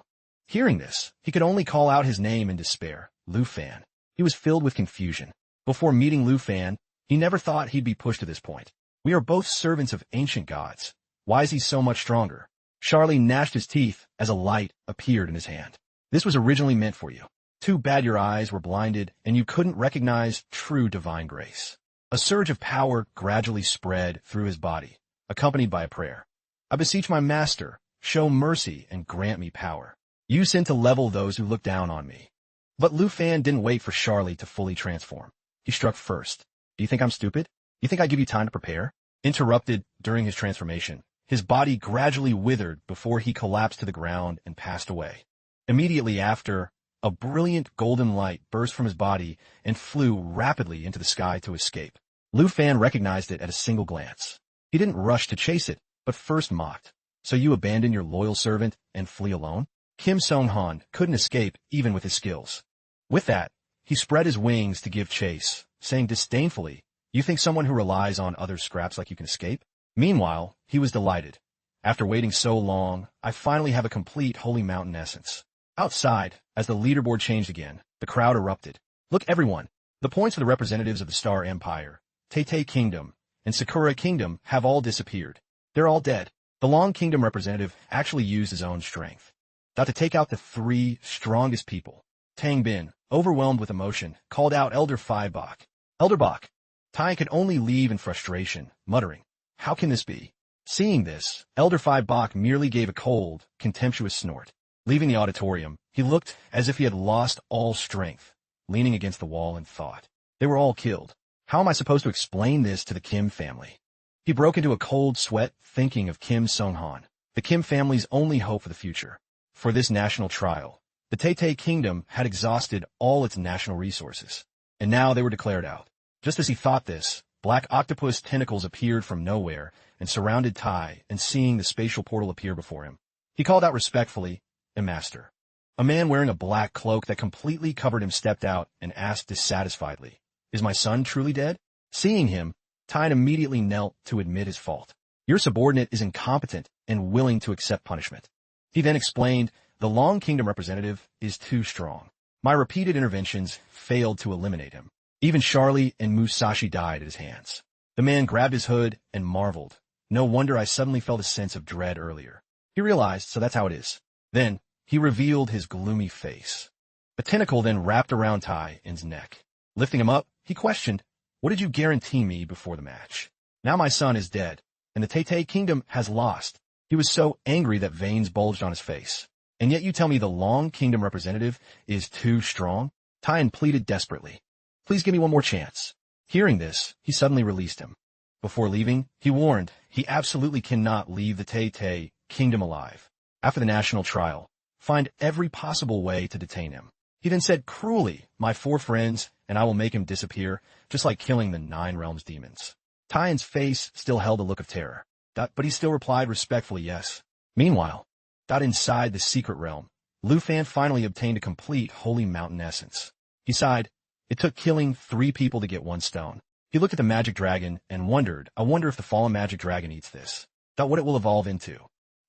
Hearing this, he could only call out his name in despair, Lu Fan. He was filled with confusion. Before meeting Lu Fan, he never thought he'd be pushed to this point. We are both servants of ancient gods. Why is he so much stronger? Charlie gnashed his teeth as a light appeared in his hand. This was originally meant for you. Too bad your eyes were blinded and you couldn't recognize true divine grace. A surge of power gradually spread through his body, accompanied by a prayer. I beseech my master, show mercy and grant me power. You sent to level those who look down on me. But Lu Fan didn't wait for Charlie to fully transform. He struck first. Do you think I'm stupid? You think I give you time to prepare? Interrupted during his transformation, his body gradually withered before he collapsed to the ground and passed away. Immediately after, a brilliant golden light burst from his body and flew rapidly into the sky to escape. Lu Fan recognized it at a single glance. He didn't rush to chase it, but first mocked. So you abandon your loyal servant and flee alone? Kim Sung-han couldn't escape even with his skills. With that, he spread his wings to give chase, saying disdainfully, you think someone who relies on others' scraps like you can escape? Meanwhile, he was delighted. After waiting so long, I finally have a complete Holy Mountain essence. Outside, as the leaderboard changed again, the crowd erupted. Look everyone, the points of the representatives of the Star Empire, Tei Kingdom, and Sakura Kingdom have all disappeared. They're all dead. The Long Kingdom representative actually used his own strength. Thought to take out the 3 strongest people. Tang Bin, overwhelmed with emotion, called out Elder Phi Bok. Elder Bok. Tai could only leave in frustration, muttering, how can this be? Seeing this, Elder Phi Bok merely gave a cold, contemptuous snort. Leaving the auditorium, he looked as if he had lost all strength, leaning against the wall in thought. They were all killed. How am I supposed to explain this to the Kim family? He broke into a cold sweat thinking of Kim Sung-han, the Kim family's only hope for the future. For this national trial, the Tei Kingdom had exhausted all its national resources, and now they were declared out. Just as he thought this, black octopus tentacles appeared from nowhere and surrounded Tai, and seeing the spatial portal appear before him, he called out respectfully, a master. A man wearing a black cloak that completely covered him stepped out and asked dissatisfiedly, is my son truly dead? Seeing him, Tai immediately knelt to admit his fault. Your subordinate is incompetent and willing to accept punishment. He then explained, the Long Kingdom representative is too strong. My repeated interventions failed to eliminate him. Even Charlie and Musashi died at his hands. The man grabbed his hood and marveled. No wonder I suddenly felt a sense of dread earlier. He realized, so that's how it is. Then, he revealed his gloomy face. A tentacle then wrapped around Tai In's neck. Lifting him up, he questioned, what did you guarantee me before the match? Now my son is dead, and the Tei Kingdom has lost. He was so angry that veins bulged on his face. And yet you tell me the Long Kingdom representative is too strong? Tai In pleaded desperately. Please give me one more chance. Hearing this, he suddenly released him. Before leaving, he warned he absolutely cannot leave the Tei Kingdom alive. After the national trial, find every possible way to detain him. He then said cruelly, my 4 friends, and I will make him disappear, just like killing the 9 realms demons. Tai In's face still held a look of terror, but he still replied respectfully yes. Meanwhile, inside the secret realm, Lu Fan finally obtained a complete Holy Mountain essence. He sighed, it took killing 3 people to get 1 stone. He looked at the magic dragon and wondered, I wonder if the fallen magic dragon eats this. What it will evolve into.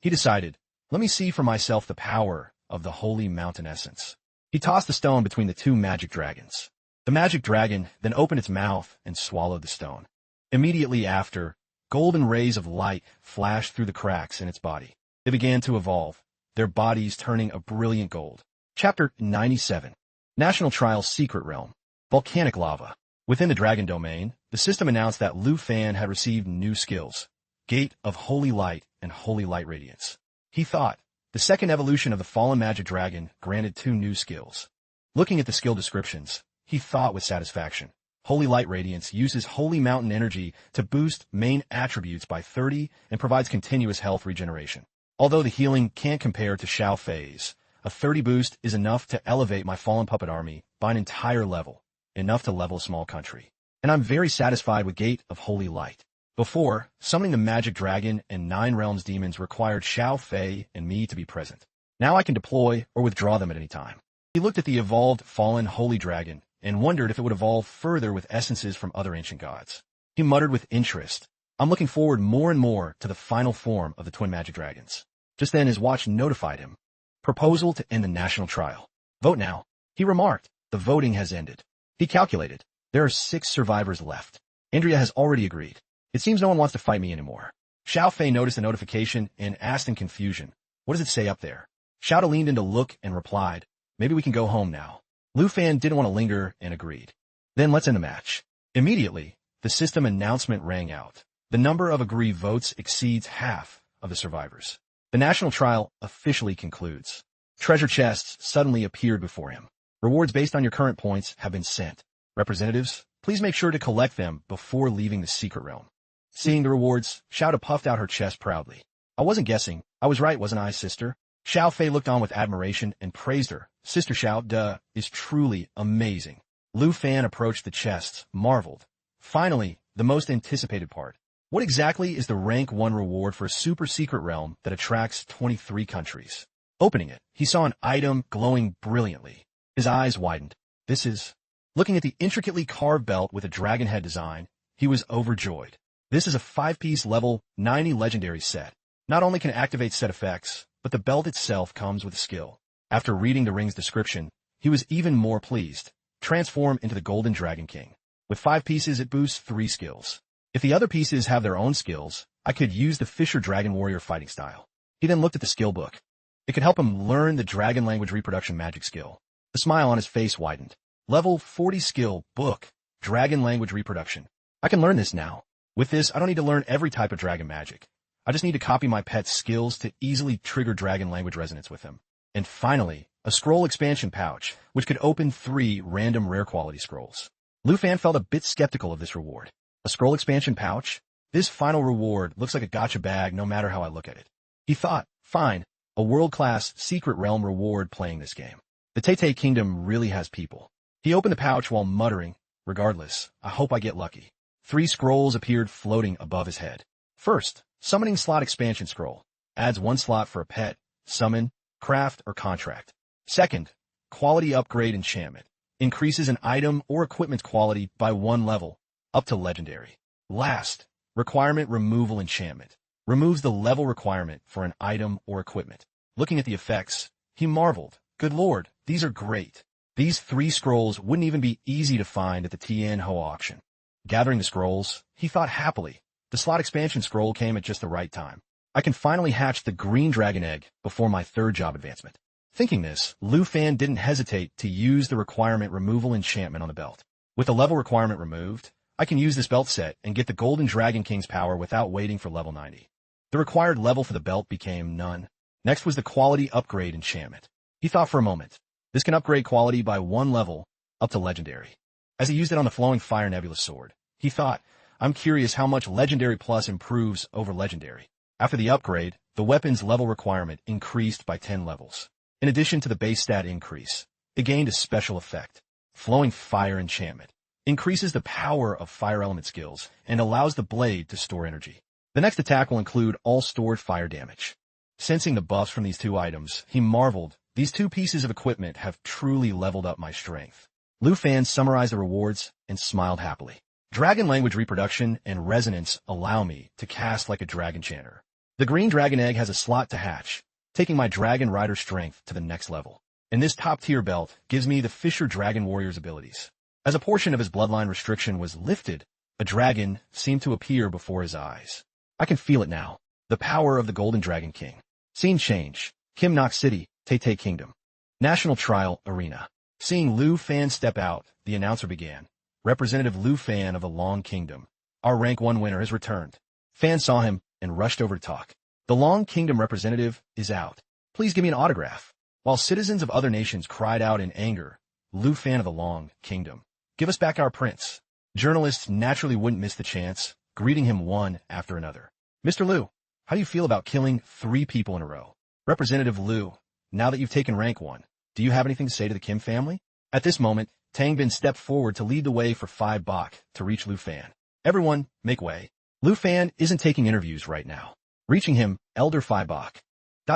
He decided, let me see for myself the power of the Holy Mountain essence. He tossed the stone between the 2 magic dragons. The magic dragon then opened its mouth and swallowed the stone. Immediately after, golden rays of light flashed through the cracks in its body. They began to evolve, their bodies turning a brilliant gold. Chapter 97. National Trial Secret Realm. Volcanic Lava. Within the Dragon Domain, the system announced that Lu Fan had received new skills, Gate of Holy Light and Holy Light Radiance. He thought, the second evolution of the fallen magic dragon granted 2 new skills. Looking at the skill descriptions, he thought with satisfaction. Holy Light Radiance uses Holy Mountain energy to boost main attributes by 30 and provides continuous health regeneration. Although the healing can't compare to Shao Fei's, a 30 boost is enough to elevate my fallen puppet army by an entire level, enough to level a small country. And I'm very satisfied with Gate of Holy Light. Before, summoning the magic dragon and 9 realms demons required Shao Fei and me to be present. Now I can deploy or withdraw them at any time. He looked at the evolved fallen holy dragon and wondered if it would evolve further with essences from other ancient gods. He muttered with interest, I'm looking forward more and more to the final form of the twin magic dragons. Just then his watch notified him. Proposal to end the national trial. Vote now. He remarked. The voting has ended. He calculated. There are 6 survivors left. Andrea has already agreed. It seems no one wants to fight me anymore. Xiao Fei noticed the notification and asked in confusion, what does it say up there? Xiao leaned in to look and replied, maybe we can go home now. Lu Fan didn't want to linger and agreed. Then let's end the match. Immediately, the system announcement rang out. The number of agreed votes exceeds half of the survivors. The national trial officially concludes. Treasure chests suddenly appeared before him. Rewards based on your current points have been sent. Representatives, please make sure to collect them before leaving the secret realm. Seeing the rewards, Xiao puffed out her chest proudly. I wasn't guessing. I was right, wasn't I, sister? Xiao Fei looked on with admiration and praised her. Sister Xiao, is truly amazing. Lu Fan approached the chests, marveled. Finally, the most anticipated part. What exactly is the rank 1 reward for a super secret realm that attracts 23 countries? Opening it, he saw an item glowing brilliantly. His eyes widened. This is... Looking at the intricately carved belt with a dragon head design, he was overjoyed. This is a 5-piece level 90 legendary set. Not only can it activate set effects, but the belt itself comes with a skill. After reading the ring's description, he was even more pleased. Transform into the Golden Dragon King. With 5 pieces, it boosts 3 skills. If the other pieces have their own skills, I could use the Fisher Dragon Warrior fighting style. He then looked at the skill book. It could help him learn the dragon language reproduction magic skill. The smile on his face widened. Level 40 skill book, dragon language reproduction. I can learn this now. With this, I don't need to learn every type of dragon magic. I just need to copy my pet's skills to easily trigger dragon language resonance with him. And finally, a scroll expansion pouch, which could open 3 random rare quality scrolls. Lu Fan felt a bit skeptical of this reward. A scroll expansion pouch? This final reward looks like a gotcha bag no matter how I look at it. He thought, fine, a world-class secret realm reward playing this game. The Tay Kingdom really has people. He opened the pouch while muttering, regardless, I hope I get lucky. 3 scrolls appeared floating above his head. First, Summoning Slot Expansion Scroll. Adds 1 slot for a pet, summon, craft, or contract. Second, Quality Upgrade Enchantment. Increases an item or equipment quality by 1 level, up to Legendary. Last, Requirement Removal Enchantment. Removes the level requirement for an item or equipment. Looking at the effects, he marveled. Good lord, these are great. These 3 scrolls wouldn't even be easy to find at the Tien Hung auction. Gathering the scrolls, he thought happily. The slot expansion scroll came at just the right time. I can finally hatch the green dragon egg before my 3rd job advancement. Thinking this, Lu Fan didn't hesitate to use the requirement removal enchantment on the belt. With the level requirement removed, I can use this belt set and get the Golden Dragon King's power without waiting for level 90. The required level for the belt became none. Next was the Quality Upgrade Enchantment. He thought for a moment. This can upgrade quality by 1 level, up to Legendary. As he used it on the Flowing Fire Nebula sword, he thought, I'm curious how much Legendary Plus improves over Legendary. After the upgrade, the weapon's level requirement increased by 10 levels. In addition to the base stat increase, it gained a special effect. Flowing Fire Enchantment. Increases the power of fire element skills and allows the blade to store energy. The next attack will include all stored fire damage. Sensing the buffs from these 2 items, he marveled. These 2 pieces of equipment have truly leveled up my strength. Lu Fan summarized the rewards and smiled happily. Dragon language reproduction and resonance allow me to cast like a dragon chanter. The green dragon egg has a slot to hatch, taking my dragon rider strength to the next level. And this top-tier belt gives me the Fisher Dragon Warrior's abilities. As a portion of his bloodline restriction was lifted, a dragon seemed to appear before his eyes. I can feel it now. The power of the Golden Dragon King. Scene change. Kim Nok City, Tay Kingdom. National Trial Arena. Seeing Lu Fan step out, the announcer began. Representative Lu Fan of the Long Kingdom. Our rank 1 winner has returned. Fan saw him and rushed over to talk. The Long Kingdom representative is out. Please give me an autograph. While citizens of other nations cried out in anger, Lu Fan of the Long Kingdom. Give us back our prince. Journalists naturally wouldn't miss the chance, greeting him one after another. Mr. Lu, how do you feel about killing 3 people in a row? Representative Lu, now that you've taken rank 1, do you have anything to say to the Kim family? At this moment, Tang Bin stepped forward to lead the way for 5 Bak to reach Lu Fan. Everyone, make way. Lu Fan isn't taking interviews right now. Reaching him, Elder 5 Bak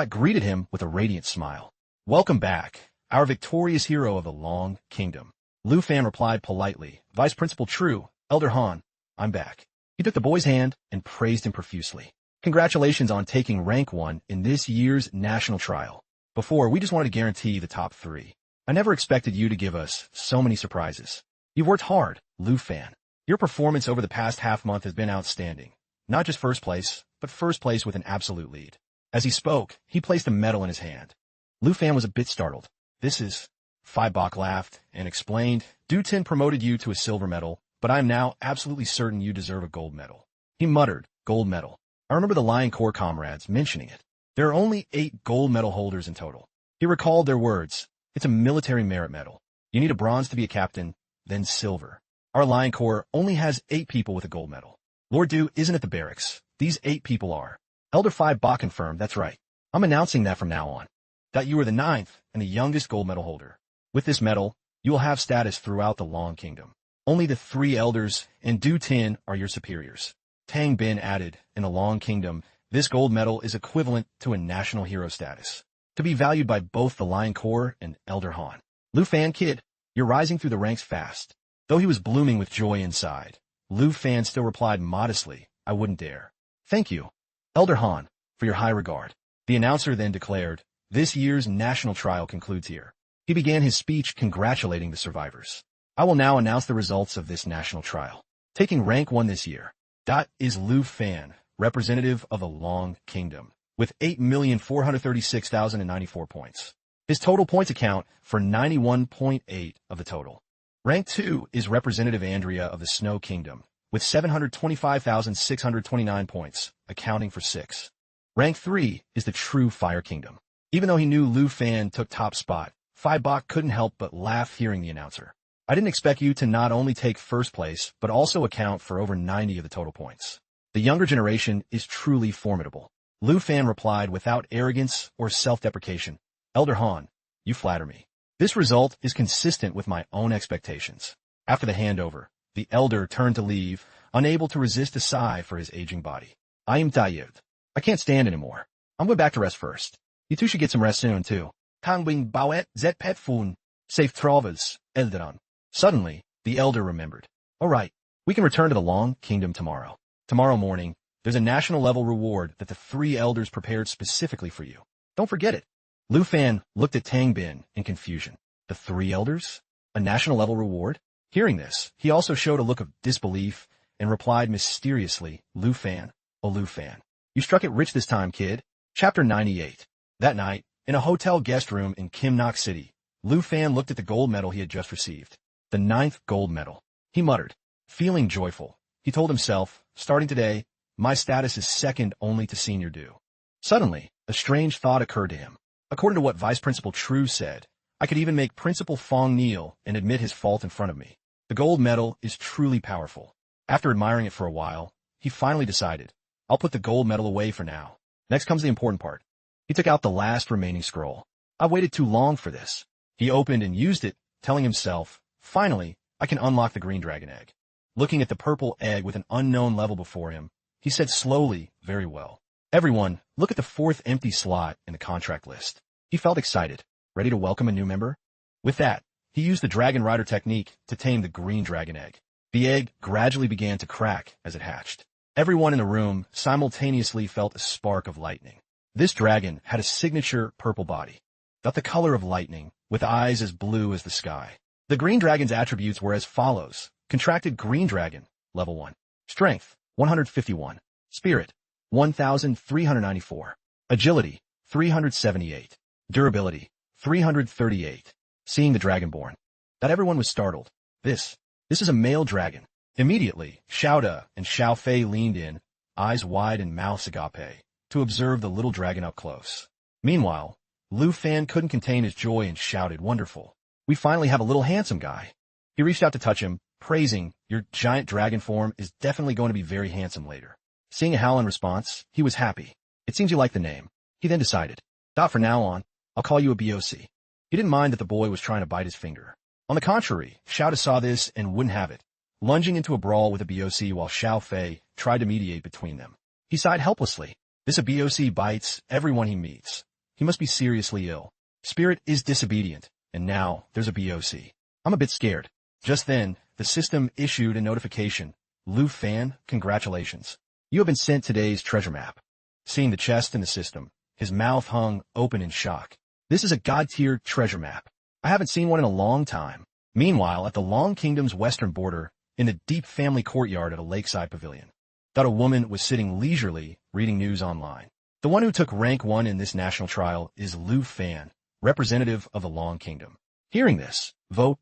greeted him with a radiant smile. Welcome back, our victorious hero of the Long Kingdom. Lu Fan replied politely, Vice Principal True, Elder Han, I'm back. He took the boy's hand and praised him profusely. Congratulations on taking rank 1 in this year's national trial. Before, we just wanted to guarantee the top 3. I never expected you to give us so many surprises. You've worked hard, Lu Fan. Your performance over the past half-month has been outstanding. Not just first place, but first place with an absolute lead. As he spoke, he placed a medal in his hand. Lu Fan was a bit startled. This is... Phi Bok laughed and explained, Du Tin promoted you to a silver medal, but I am now absolutely certain you deserve a gold medal. He muttered, gold medal. I remember the Lion Corps comrades mentioning it. There are only 8 gold medal holders in total. He recalled their words. It's a military merit medal. You need a bronze to be a captain, then silver. Our Lion Corps only has 8 people with a gold medal. Lord Du isn't at the barracks. These 8 people are. Elder Phi Bok confirmed, that's right. I'm announcing that from now on. That you are the 9th and the youngest gold medal holder. With this medal, you will have status throughout the Long Kingdom. Only the 3 elders and Du Tin are your superiors. Tang Bin added, in the Long Kingdom, this gold medal is equivalent to a national hero status, to be valued by both the Lion Corps and Elder Han. Lu Fan kid, you're rising through the ranks fast. Though he was blooming with joy inside, Lu Fan still replied modestly, I wouldn't dare. Thank you, Elder Han, for your high regard. The announcer then declared, this year's national trial concludes here. He began his speech congratulating the survivors. I will now announce the results of this national trial. Taking rank 1 this year, is Lu Fan, representative of the Long Kingdom, with 8,436,094 points. His total points account for 91.8 of the total. Rank 2 is Representative Andrea of the Snow Kingdom, with 725,629 points, accounting for 6. Rank 3 is the True Fire Kingdom. Even though he knew Lu Fan took top spot, Phi Bok couldn't help but laugh hearing the announcer. I didn't expect you to not only take first place, but also account for over 90 of the total points. The younger generation is truly formidable. Lu Fan replied without arrogance or self-deprecation. Elder Han, you flatter me. This result is consistent with my own expectations. After the handover, the elder turned to leave, unable to resist a sigh for his aging body. I am tired. I can't stand anymore. I'm going back to rest first. You two should get some rest soon, too. Kan wing bauet zet pet fun. Safe travels, Elderon. Suddenly, the elder remembered. All right, we can return to the Long Kingdom tomorrow. Tomorrow morning, there's a national-level reward that the 3 elders prepared specifically for you. Don't forget it. Lu Fan looked at Tang Bin in confusion. The 3 elders? A national-level reward? Hearing this, he also showed a look of disbelief and replied mysteriously, Lu Fan, oh Lu Fan. You struck it rich this time, kid. Chapter 98. That night, in a hotel guest room in Kim Nok City, Lu Fan looked at the gold medal he had just received. The 9th gold medal. He muttered, feeling joyful. He told himself, starting today, my status is second only to Senior Du. Suddenly, a strange thought occurred to him. According to what Vice Principal True said, I could even make Principal Fong kneel and admit his fault in front of me. The gold medal is truly powerful. After admiring it for a while, he finally decided, I'll put the gold medal away for now. Next comes the important part. He took out the last remaining scroll. I've waited too long for this. He opened and used it, telling himself, finally, I can unlock the green dragon egg. Looking at the purple egg with an unknown level before him, he said slowly, very well. Everyone, look at the 4th empty slot in the contract list. He felt excited, ready to welcome a new member. With that, he used the Dragon Rider technique to tame the green dragon egg. The egg gradually began to crack as it hatched. Everyone in the room simultaneously felt a spark of lightning. This dragon had a signature purple body, the color of lightning, with eyes as blue as the sky. The green dragon's attributes were as follows. Contracted green dragon, level 1. Strength, 151. Spirit, 1,394. Agility, 378. Durability, 338. Seeing the dragonborn. That everyone was startled. This is a male dragon. Immediately, Xiao De and Xiao Fei leaned in, eyes wide and mouths agape, to observe the little dragon up close. Meanwhile, Lu Fan couldn't contain his joy and shouted, wonderful. We finally have a little handsome guy. He reached out to touch him, praising, your giant dragon form is definitely going to be very handsome later. Seeing a howl in response, he was happy. It seems you like the name. He then decided, from now on, I'll call you a BOC. He didn't mind that the boy was trying to bite his finger. On the contrary, Xiao De saw this and wouldn't have it, lunging into a brawl with a BOC while Xiao Fei tried to mediate between them. He sighed helplessly. This a BOC bites everyone he meets. He must be seriously ill. Spirit is disobedient, and now there's a BOC. I'm a bit scared. Just then, the system issued a notification. Lu Fan, congratulations. You have been sent today's treasure map. Seeing the chest in the system, his mouth hung open in shock. This is a god-tier treasure map. I haven't seen one in a long time. Meanwhile, at the Long Kingdom's western border, in the deep family courtyard at a lakeside pavilion, a woman was sitting leisurely, reading news online. The one who took rank 1 in this national trial is Lu Fan, representative of the Long Kingdom. Hearing this,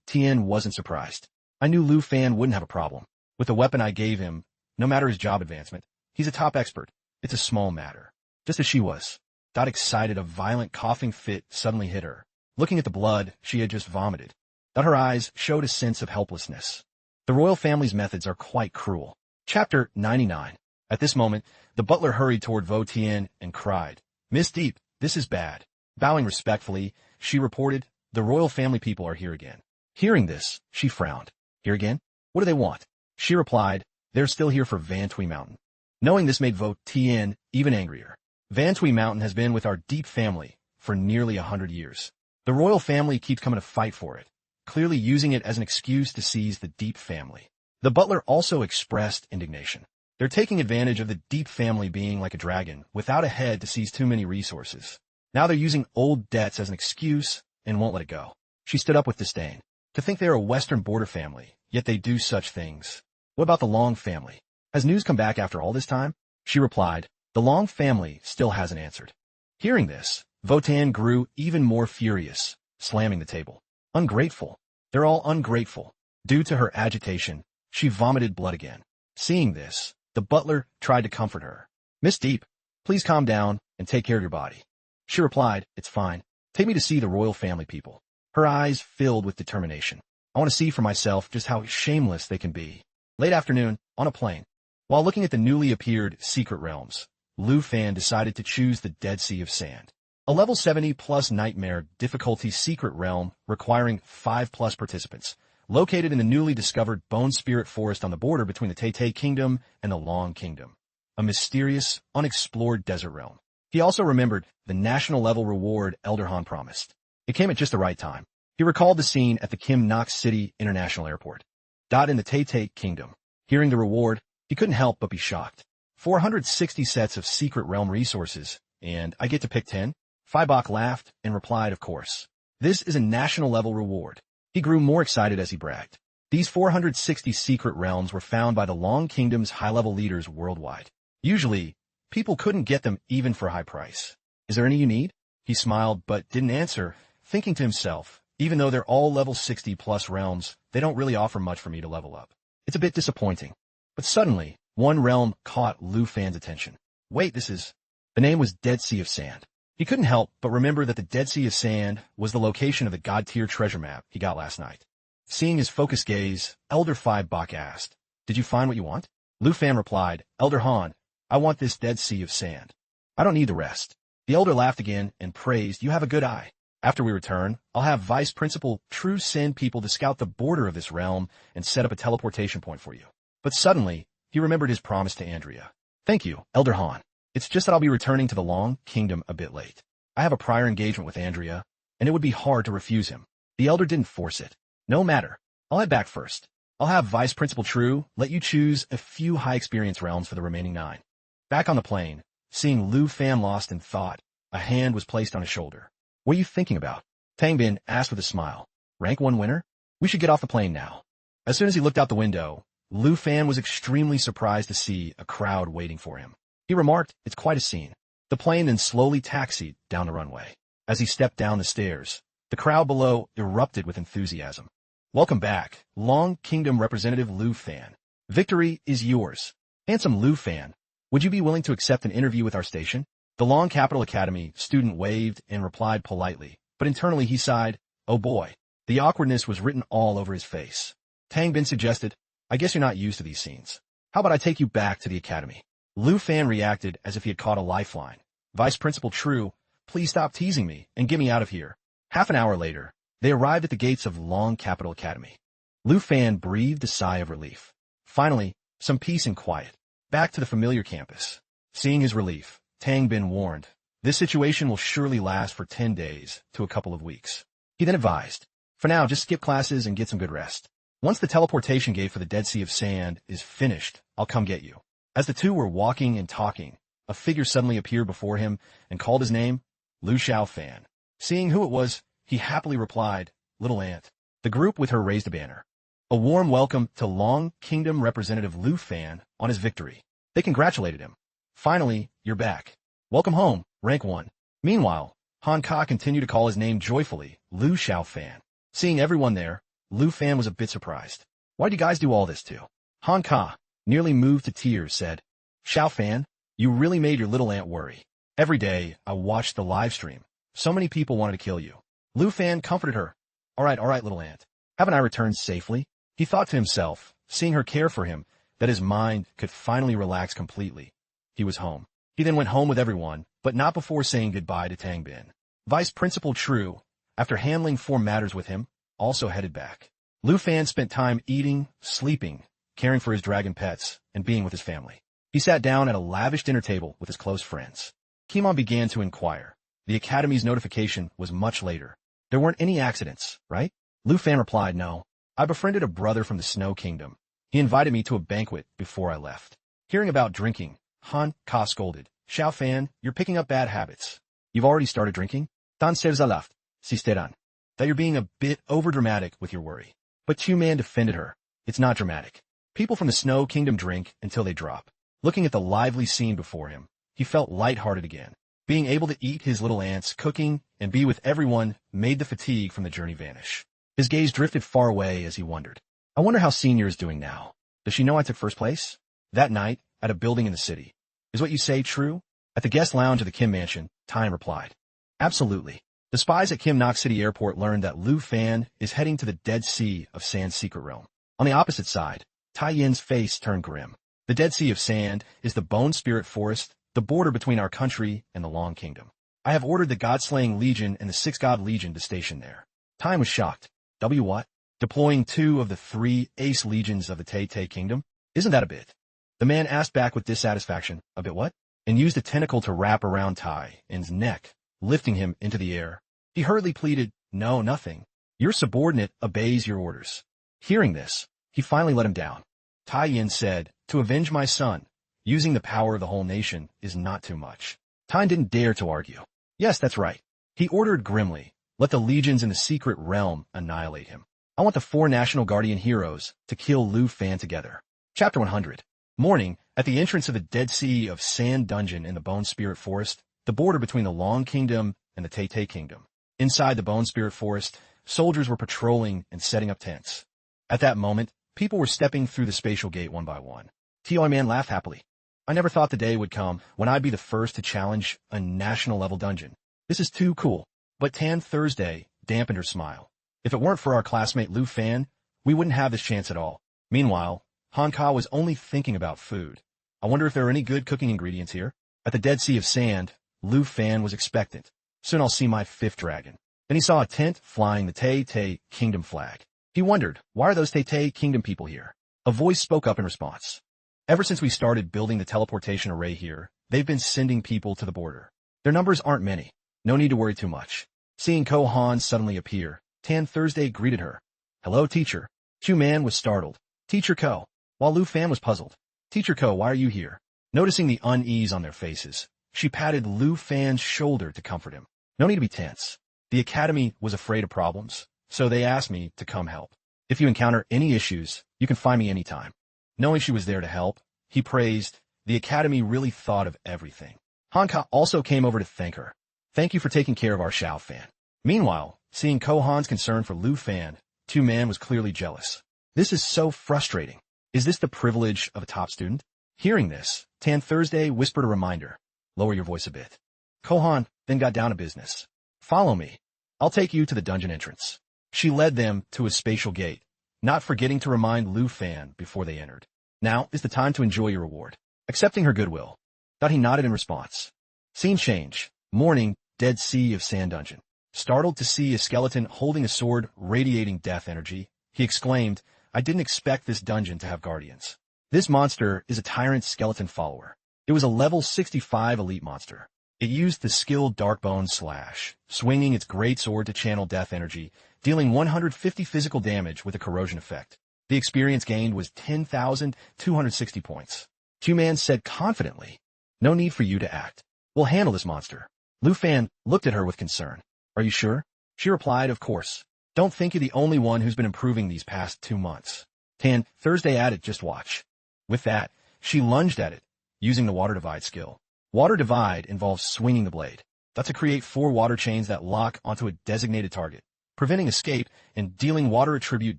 Tien wasn't surprised. I knew Lu Fan wouldn't have a problem. With the weapon I gave him, no matter his job advancement, he's a top expert. It's a small matter. Just as she was. Excited, a violent coughing fit suddenly hit her. Looking at the blood she had just vomited, her eyes showed a sense of helplessness. The royal family's methods are quite cruel. Chapter 99. At this moment, the butler hurried toward Tien and cried, "Miss Deep, this is bad." Bowing respectfully, she reported, "The royal family people are here again." Hearing this, she frowned. "Here again? What do they want?" She replied, "They're still here for Van Tui Mountain." Knowing this made Tien even angrier. Van Tui Mountain has been with our Deep family for nearly 100 years. The royal family keeps coming to fight for it, clearly using it as an excuse to seize the Deep family. The butler also expressed indignation. They're taking advantage of the Deep family being like a dragon, without a head to seize too many resources. Now they're using old debts as an excuse and won't let it go. She stood up with disdain. To think they're a western border family, yet they do such things. What about the Long family? Has news come back after all this time? She replied, "The Long family still hasn't answered." Hearing this, Tien grew even more furious, slamming the table. Ungrateful. They're all ungrateful. Due to her agitation, she vomited blood again. Seeing this, the butler tried to comfort her. "Miss Deep, please calm down and take care of your body." She replied, "It's fine. Take me to see the royal family people." Her eyes filled with determination. "I want to see for myself just how shameless they can be." Late afternoon, on a plane. While looking at the newly appeared secret realms, Lu Fan decided to choose the Dead Sea of Sand. A level 70+ nightmare difficulty secret realm requiring 5+ participants, located in the newly discovered Bone Spirit Forest on the border between the Tai Kingdom and the Long Kingdom. A mysterious, unexplored desert realm. He also remembered the national level reward Elder Han promised. It came at just the right time. He recalled the scene at the Kim Knox City International Airport. In the Tai Kingdom. Hearing the reward, he couldn't help but be shocked. 460 sets of secret realm resources, and I get to pick 10? Bok laughed and replied, "Of course. This is a national level reward." He grew more excited as he bragged. These 460 secret realms were found by the Long Kingdom's high-level leaders worldwide. Usually, people couldn't get them even for a high price. "Is there any you need?" He smiled but didn't answer, thinking to himself, even though they're all level 60+ realms, they don't really offer much for me to level up. It's a bit disappointing. But suddenly, one realm caught Lu Fan's attention. Wait, the name was Dead Sea of Sand. He couldn't help but remember that the Dead Sea of Sand was the location of the god-tier treasure map he got last night. Seeing his focused gaze, Elder Bok asked, "Did you find what you want?" Lu Fan replied, "Elder Han, I want this Dead Sea of Sand. I don't need the rest." The elder laughed again and praised, "You have a good eye. After we return, I'll have Vice Principal True send people to scout the border of this realm and set up a teleportation point for you." But suddenly, he remembered his promise to Andrea. "Thank you, Elder Han. It's just that I'll be returning to the Long Kingdom a bit late. I have a prior engagement with Andrea, and it would be hard to refuse him." The elder didn't force it. "No matter. I'll head back first. I'll have Vice Principal True let you choose a few high-experience realms for the remaining 9. Back on the plane, seeing Lu Fan lost in thought, a hand was placed on his shoulder. "What are you thinking about?" Tangbin asked with a smile. "Rank 1 winner? We should get off the plane now." As soon as he looked out the window, Lu Fan was extremely surprised to see a crowd waiting for him. He remarked, "It's quite a scene." The plane then slowly taxied down the runway. As he stepped down the stairs, the crowd below erupted with enthusiasm. "Welcome back, Long Kingdom Representative Lu Fan. Victory is yours. Handsome Lu Fan, would you be willing to accept an interview with our station?" The Long Capital Academy student waved and replied politely, but internally he sighed, "Oh boy." The awkwardness was written all over his face. Tangbin suggested, "I guess you're not used to these scenes. How about I take you back to the academy?" Lu Fan reacted as if he had caught a lifeline. "Vice Principal True, please stop teasing me and get me out of here." Half an hour later, they arrived at the gates of Long Capital Academy. Lu Fan breathed a sigh of relief. Finally, some peace and quiet. Back to the familiar campus. Seeing his relief, Tangbin warned, "This situation will surely last for 10 days to a couple of weeks." He then advised, "For now, just skip classes and get some good rest." Once the teleportation gate for the Dead Sea of Sand is finished, I'll come get you. As the two were walking and talking, a figure suddenly appeared before him and called his name, Lu Xiaofan. Seeing who it was, he happily replied, Little Ant. The group with her raised a banner. A warm welcome to Long Kingdom Representative Lu Fan on his victory. They congratulated him. Finally, you're back. Welcome home, Rank 1. Meanwhile, Han Ka continued to call his name joyfully, Lu Xiaofan. Seeing everyone there, Lu Fan was a bit surprised. Why'd you guys do all this to? Han Ka, nearly moved to tears, said, Xiaofan, you really made your little ant worry. Every day, I watched the live stream. So many people wanted to kill you. Lu Fan comforted her. All right, little ant. Haven't I returned safely? He thought to himself, seeing her care for him, that his mind could finally relax completely. He was home. He then went home with everyone, but not before saying goodbye to Tang Bin. Vice Principal True, after handling 4 matters with him, also headed back. Lu Fan spent time eating, sleeping, caring for his dragon pets, and being with his family. He sat down at a lavish dinner table with his close friends. Kimon began to inquire. The Academy's notification was much later. There weren't any accidents, right? Lu Fan replied, no. I befriended a brother from the Snow Kingdom. He invited me to a banquet before I left. Hearing about drinking, Han Ka scolded. Xiaofan, you're picking up bad habits. You've already started drinking? Tan Serzalaft, Sisteran. That you're being a bit overdramatic with your worry. But Q-Man defended her. It's not dramatic. People from the Snow Kingdom drink until they drop. Looking at the lively scene before him, he felt lighthearted again. Being able to eat his little ants, cooking, and be with everyone made the fatigue from the journey vanish. His gaze drifted far away as he wondered. I wonder how Senior is doing now. Does she know I took first place? That night, at a building in the city. Is what you say true? At the guest lounge of the Kim Mansion, Time replied. Absolutely. The spies at Kim Nok City Airport learned that Lu Fan is heading to the Dead Sea of Sand's secret realm. On the opposite side, Tai Yin's face turned grim. The Dead Sea of Sand is the Bone Spirit Forest, the border between our country and the Long Kingdom. I have ordered the God-Slaying Legion and the Six God Legion to station there. Time was shocked. What? Deploying 2 of the 3 ace legions of the Tay Kingdom? Isn't that a bit? The man asked back with dissatisfaction, a bit what? And used a tentacle to wrap around Tai Yin's neck, lifting him into the air. He hurriedly pleaded, no, nothing. Your subordinate obeys your orders. Hearing this, he finally let him down. Tai Yin said, to avenge my son, using the power of the whole nation is not too much. Tai didn't dare to argue. Yes, that's right. He ordered grimly, let the legions in the secret realm annihilate him. I want the 4 national guardian heroes to kill Lu Fan together. Chapter 100. Morning, at the entrance of the Dead Sea of Sand dungeon in the Bone Spirit Forest, the border between the Long Kingdom and the Tay Kingdom. Inside the Bone Spirit Forest, soldiers were patrolling and setting up tents. At that moment, people were stepping through the spatial gate one by one. T.O. Man laughed happily. I never thought the day would come when I'd be the first to challenge a national-level dungeon. This is too cool. But Tan Thursday dampened her smile. If it weren't for our classmate Lu Fan, we wouldn't have this chance at all. Meanwhile, Han Ka was only thinking about food. I wonder if there are any good cooking ingredients here. At the Dead Sea of Sand, Lu Fan was expectant. Soon I'll see my 5th dragon. Then he saw a tent flying the Tay Kingdom flag. He wondered, why are those Tay Kingdom people here? A voice spoke up in response. Ever since we started building the teleportation array here, they've been sending people to the border. Their numbers aren't many. No need to worry too much. Seeing Ko Han suddenly appear, Tan Thursday greeted her. Hello, teacher. Q-Man was startled. Teacher Ko. While Lu Fan was puzzled. Teacher Ko, why are you here? Noticing the unease on their faces, she patted Lu Fan's shoulder to comfort him. No need to be tense. The Academy was afraid of problems, so they asked me to come help. If you encounter any issues, you can find me anytime. Knowing she was there to help, he praised, the Academy really thought of everything. Han Ka also came over to thank her. Thank you for taking care of our Xiaofan. Meanwhile, seeing Ko Han's concern for Lu Fan, Two-Man was clearly jealous. This is so frustrating. Is this the privilege of a top student? Hearing this, Tan Thursday whispered a reminder. Lower your voice a bit. Ko Han then got down to business. Follow me. I'll take you to the dungeon entrance. She led them to a spatial gate, not forgetting to remind Lu Fan before they entered. Now is the time to enjoy your reward. Accepting her goodwill. Thought he nodded in response. Scene change. Morning, Dead Sea of Sand dungeon. Startled to see a skeleton holding a sword radiating death energy, he exclaimed, I didn't expect this dungeon to have guardians. This monster is a tyrant skeleton follower. It was a level 65 elite monster. It used the skill Darkbone Slash, swinging its great sword to channel death energy, dealing 150 physical damage with a corrosion effect. The experience gained was 10,260 points. Q-Man said confidently, "No need for you to act. We'll handle this monster." Lu Fan looked at her with concern. "Are you sure?" She replied, "Of course. Don't think you're the only one who's been improving these past 2 months." Tan Thursday added, "Just watch." With that, she lunged at it, using the Water Divide skill. Water Divide involves swinging the blade. That's to create 4 water chains that lock onto a designated target, preventing escape and dealing water attribute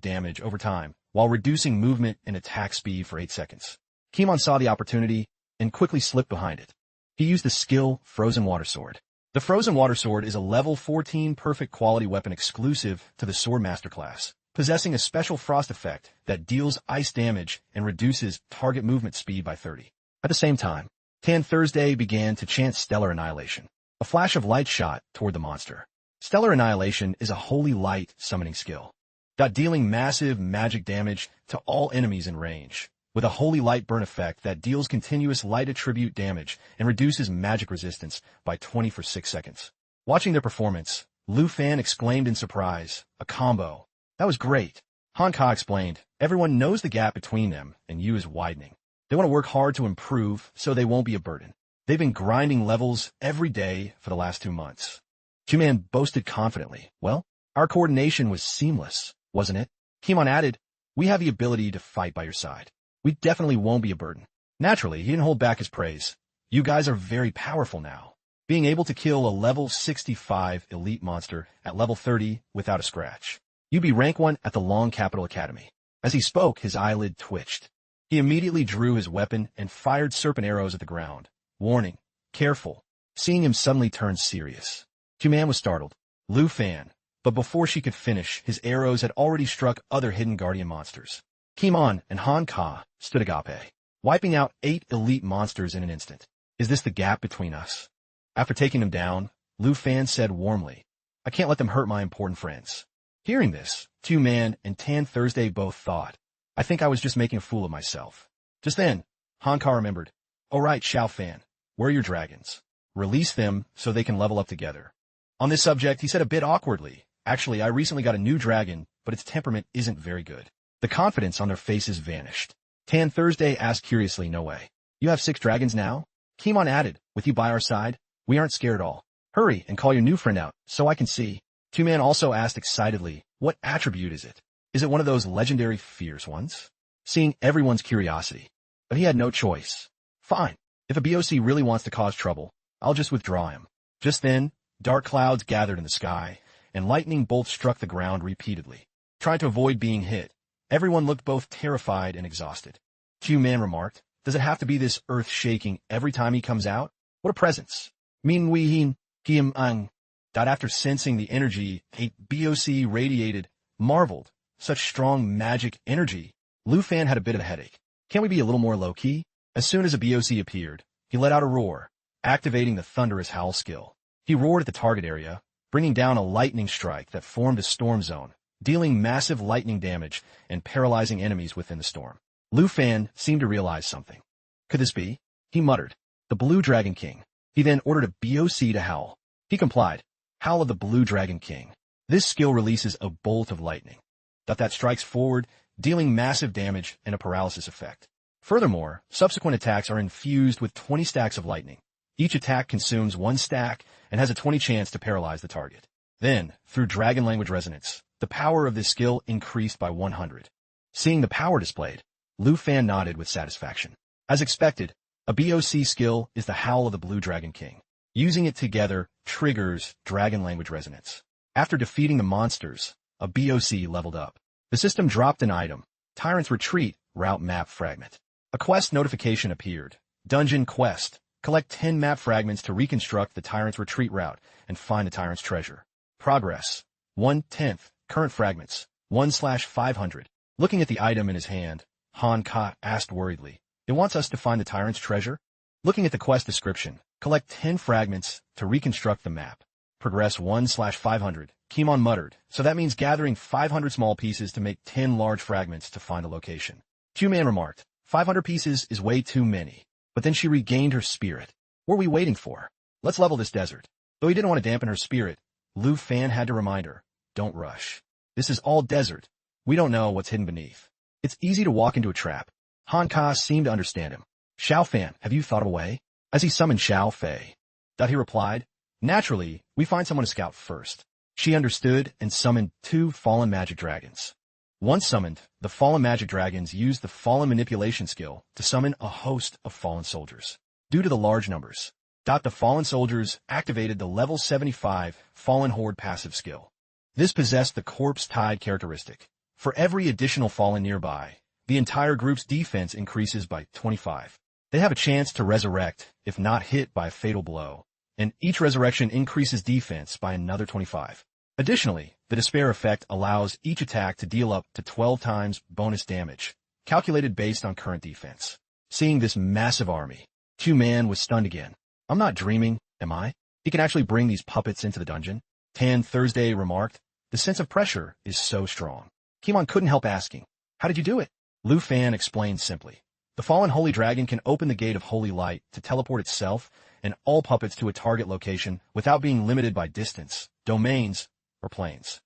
damage over time, while reducing movement and attack speed for 8 seconds. Kimon saw the opportunity and quickly slipped behind it. He used the skill Frozen Water Sword. The Frozen Water Sword is a level 14 perfect quality weapon exclusive to the Sword Master class, possessing a special frost effect that deals ice damage and reduces target movement speed by 30. At the same time, Tan Thursday began to chant Stellar Annihilation. A flash of light shot toward the monster. Stellar Annihilation is a holy light summoning skill, dealing massive magic damage to all enemies in range, with a holy light burn effect that deals continuous light attribute damage and reduces magic resistance by 20 for 6 seconds. Watching their performance, Lu Fan exclaimed in surprise, "A combo. That was great." Han Ka explained, "Everyone knows the gap between them and you is widening. They want to work hard to improve so they won't be a burden. They've been grinding levels every day for the last 2 months." Q-Man boasted confidently, "Well, our coordination was seamless, wasn't it?" Kimon added, "We have the ability to fight by your side. We definitely won't be a burden." Naturally, he didn't hold back his praise. "You guys are very powerful now, being able to kill a level 65 elite monster at level 30 without a scratch. You'd be rank 1 at the Long Capital Academy." As he spoke, his eyelid twitched. He immediately drew his weapon and fired serpent arrows at the ground. Warning, careful. Seeing him suddenly turn serious, Q-Man was startled. Lu Fan. But before she could finish, his arrows had already struck other hidden guardian monsters. Kimon and Han Ka stood agape, wiping out 8 elite monsters in an instant. "Is this the gap between us?" After taking them down, Lu Fan said warmly, "I can't let them hurt my important friends." Hearing this, Q-Man and Tan Thursday both thought, "I think I was just making a fool of myself." Just then, Han Ka remembered, "All right, Xiao Fan, where are your dragons? Release them so they can level up together." On this subject, he said a bit awkwardly, "Actually, I recently got a new dragon, but its temperament isn't very good." The confidence on their faces vanished. Tan Thursday asked curiously, "No way. You have 6 dragons now?" Kimon added, "With you by our side, we aren't scared at all. Hurry and call your new friend out, so I can see." Q-Man also asked excitedly, "What attribute is it? Is it one of those legendary fierce ones?" Seeing everyone's curiosity. But he had no choice. "Fine. If a BOC really wants to cause trouble, I'll just withdraw him." Just then, dark clouds gathered in the sky, and lightning bolts struck the ground repeatedly. Trying to avoid being hit, everyone looked both terrified and exhausted. Q-Man remarked, "Does it have to be this earth-shaking every time he comes out? What a presence." Min Wei Hin, Tien Hung. After sensing the energy a BOC radiated, marveled, "Such strong magic energy." Lu Fan had a bit of a headache. "Can't we be a little more low-key?" As soon as a BOC appeared, he let out a roar, activating the thunderous howl skill. He roared at the target area, bringing down a lightning strike that formed a storm zone, dealing massive lightning damage and paralyzing enemies within the storm. Lu Fan seemed to realize something. Could this be? He muttered, "The Blue Dragon King." He then ordered a BOC to howl. He complied. Howl of the Blue Dragon King. This skill releases a bolt of lightning that strikes forward, dealing massive damage and a paralysis effect. Furthermore, subsequent attacks are infused with 20 stacks of lightning. Each attack consumes 1 stack and has a 20 chance to paralyze the target. Then, through dragon language resonance, the power of this skill increased by 100. Seeing the power displayed, Lu Fan nodded with satisfaction. As expected, a BOC skill is the Howl of the Blue Dragon King. Using it together triggers dragon language resonance. After defeating the monsters, a BOC leveled up. The system dropped an item, Tyrant's Retreat Route Map Fragment. A quest notification appeared. Dungeon Quest. Collect 10 map fragments to reconstruct the Tyrant's Retreat route and find the Tyrant's treasure. Progress. 1/10. Current fragments. 1/500. Looking at the item in his hand, Han Ka asked worriedly, "It wants us to find the Tyrant's treasure?" Looking at the quest description, collect 10 fragments to reconstruct the map. Progress 1/500. Kimon muttered, "So that means gathering 500 small pieces to make 10 large fragments to find a location." Q-Man remarked, 500 pieces is way too many. But then she regained her spirit. "What are we waiting for? Let's level this desert." Though he didn't want to dampen her spirit, Lu Fan had to remind her, "Don't rush. This is all desert. We don't know what's hidden beneath. It's easy to walk into a trap. Han Ka seemed to understand him. Xiao Fan, have you thought of a way? As he summoned Xiao Fei. He replied, naturally, we find someone to scout first. She understood and summoned 2 fallen magic dragons. Once summoned, the fallen magic dragons used the fallen manipulation skill to summon a host of fallen soldiers. Due to the large numbers, the fallen soldiers activated the level 75 fallen horde passive skill. This possessed the corpse tide characteristic. For every additional fallen nearby, the entire group's defense increases by 25. They have a chance to resurrect if not hit by a fatal blow, and each resurrection increases defense by another 25. Additionally, the despair effect allows each attack to deal up to 12 times bonus damage, calculated based on current defense. Seeing this massive army, Q-Man was stunned again. I'm not dreaming, am I? He can actually bring these puppets into the dungeon? Tan Thursday remarked, the sense of pressure is so strong. Kimon couldn't help asking, how did you do it? Lu Fan explained simply. The fallen holy dragon can open the gate of holy light to teleport itself and all puppets to a target location without being limited by distance, domains, or planes.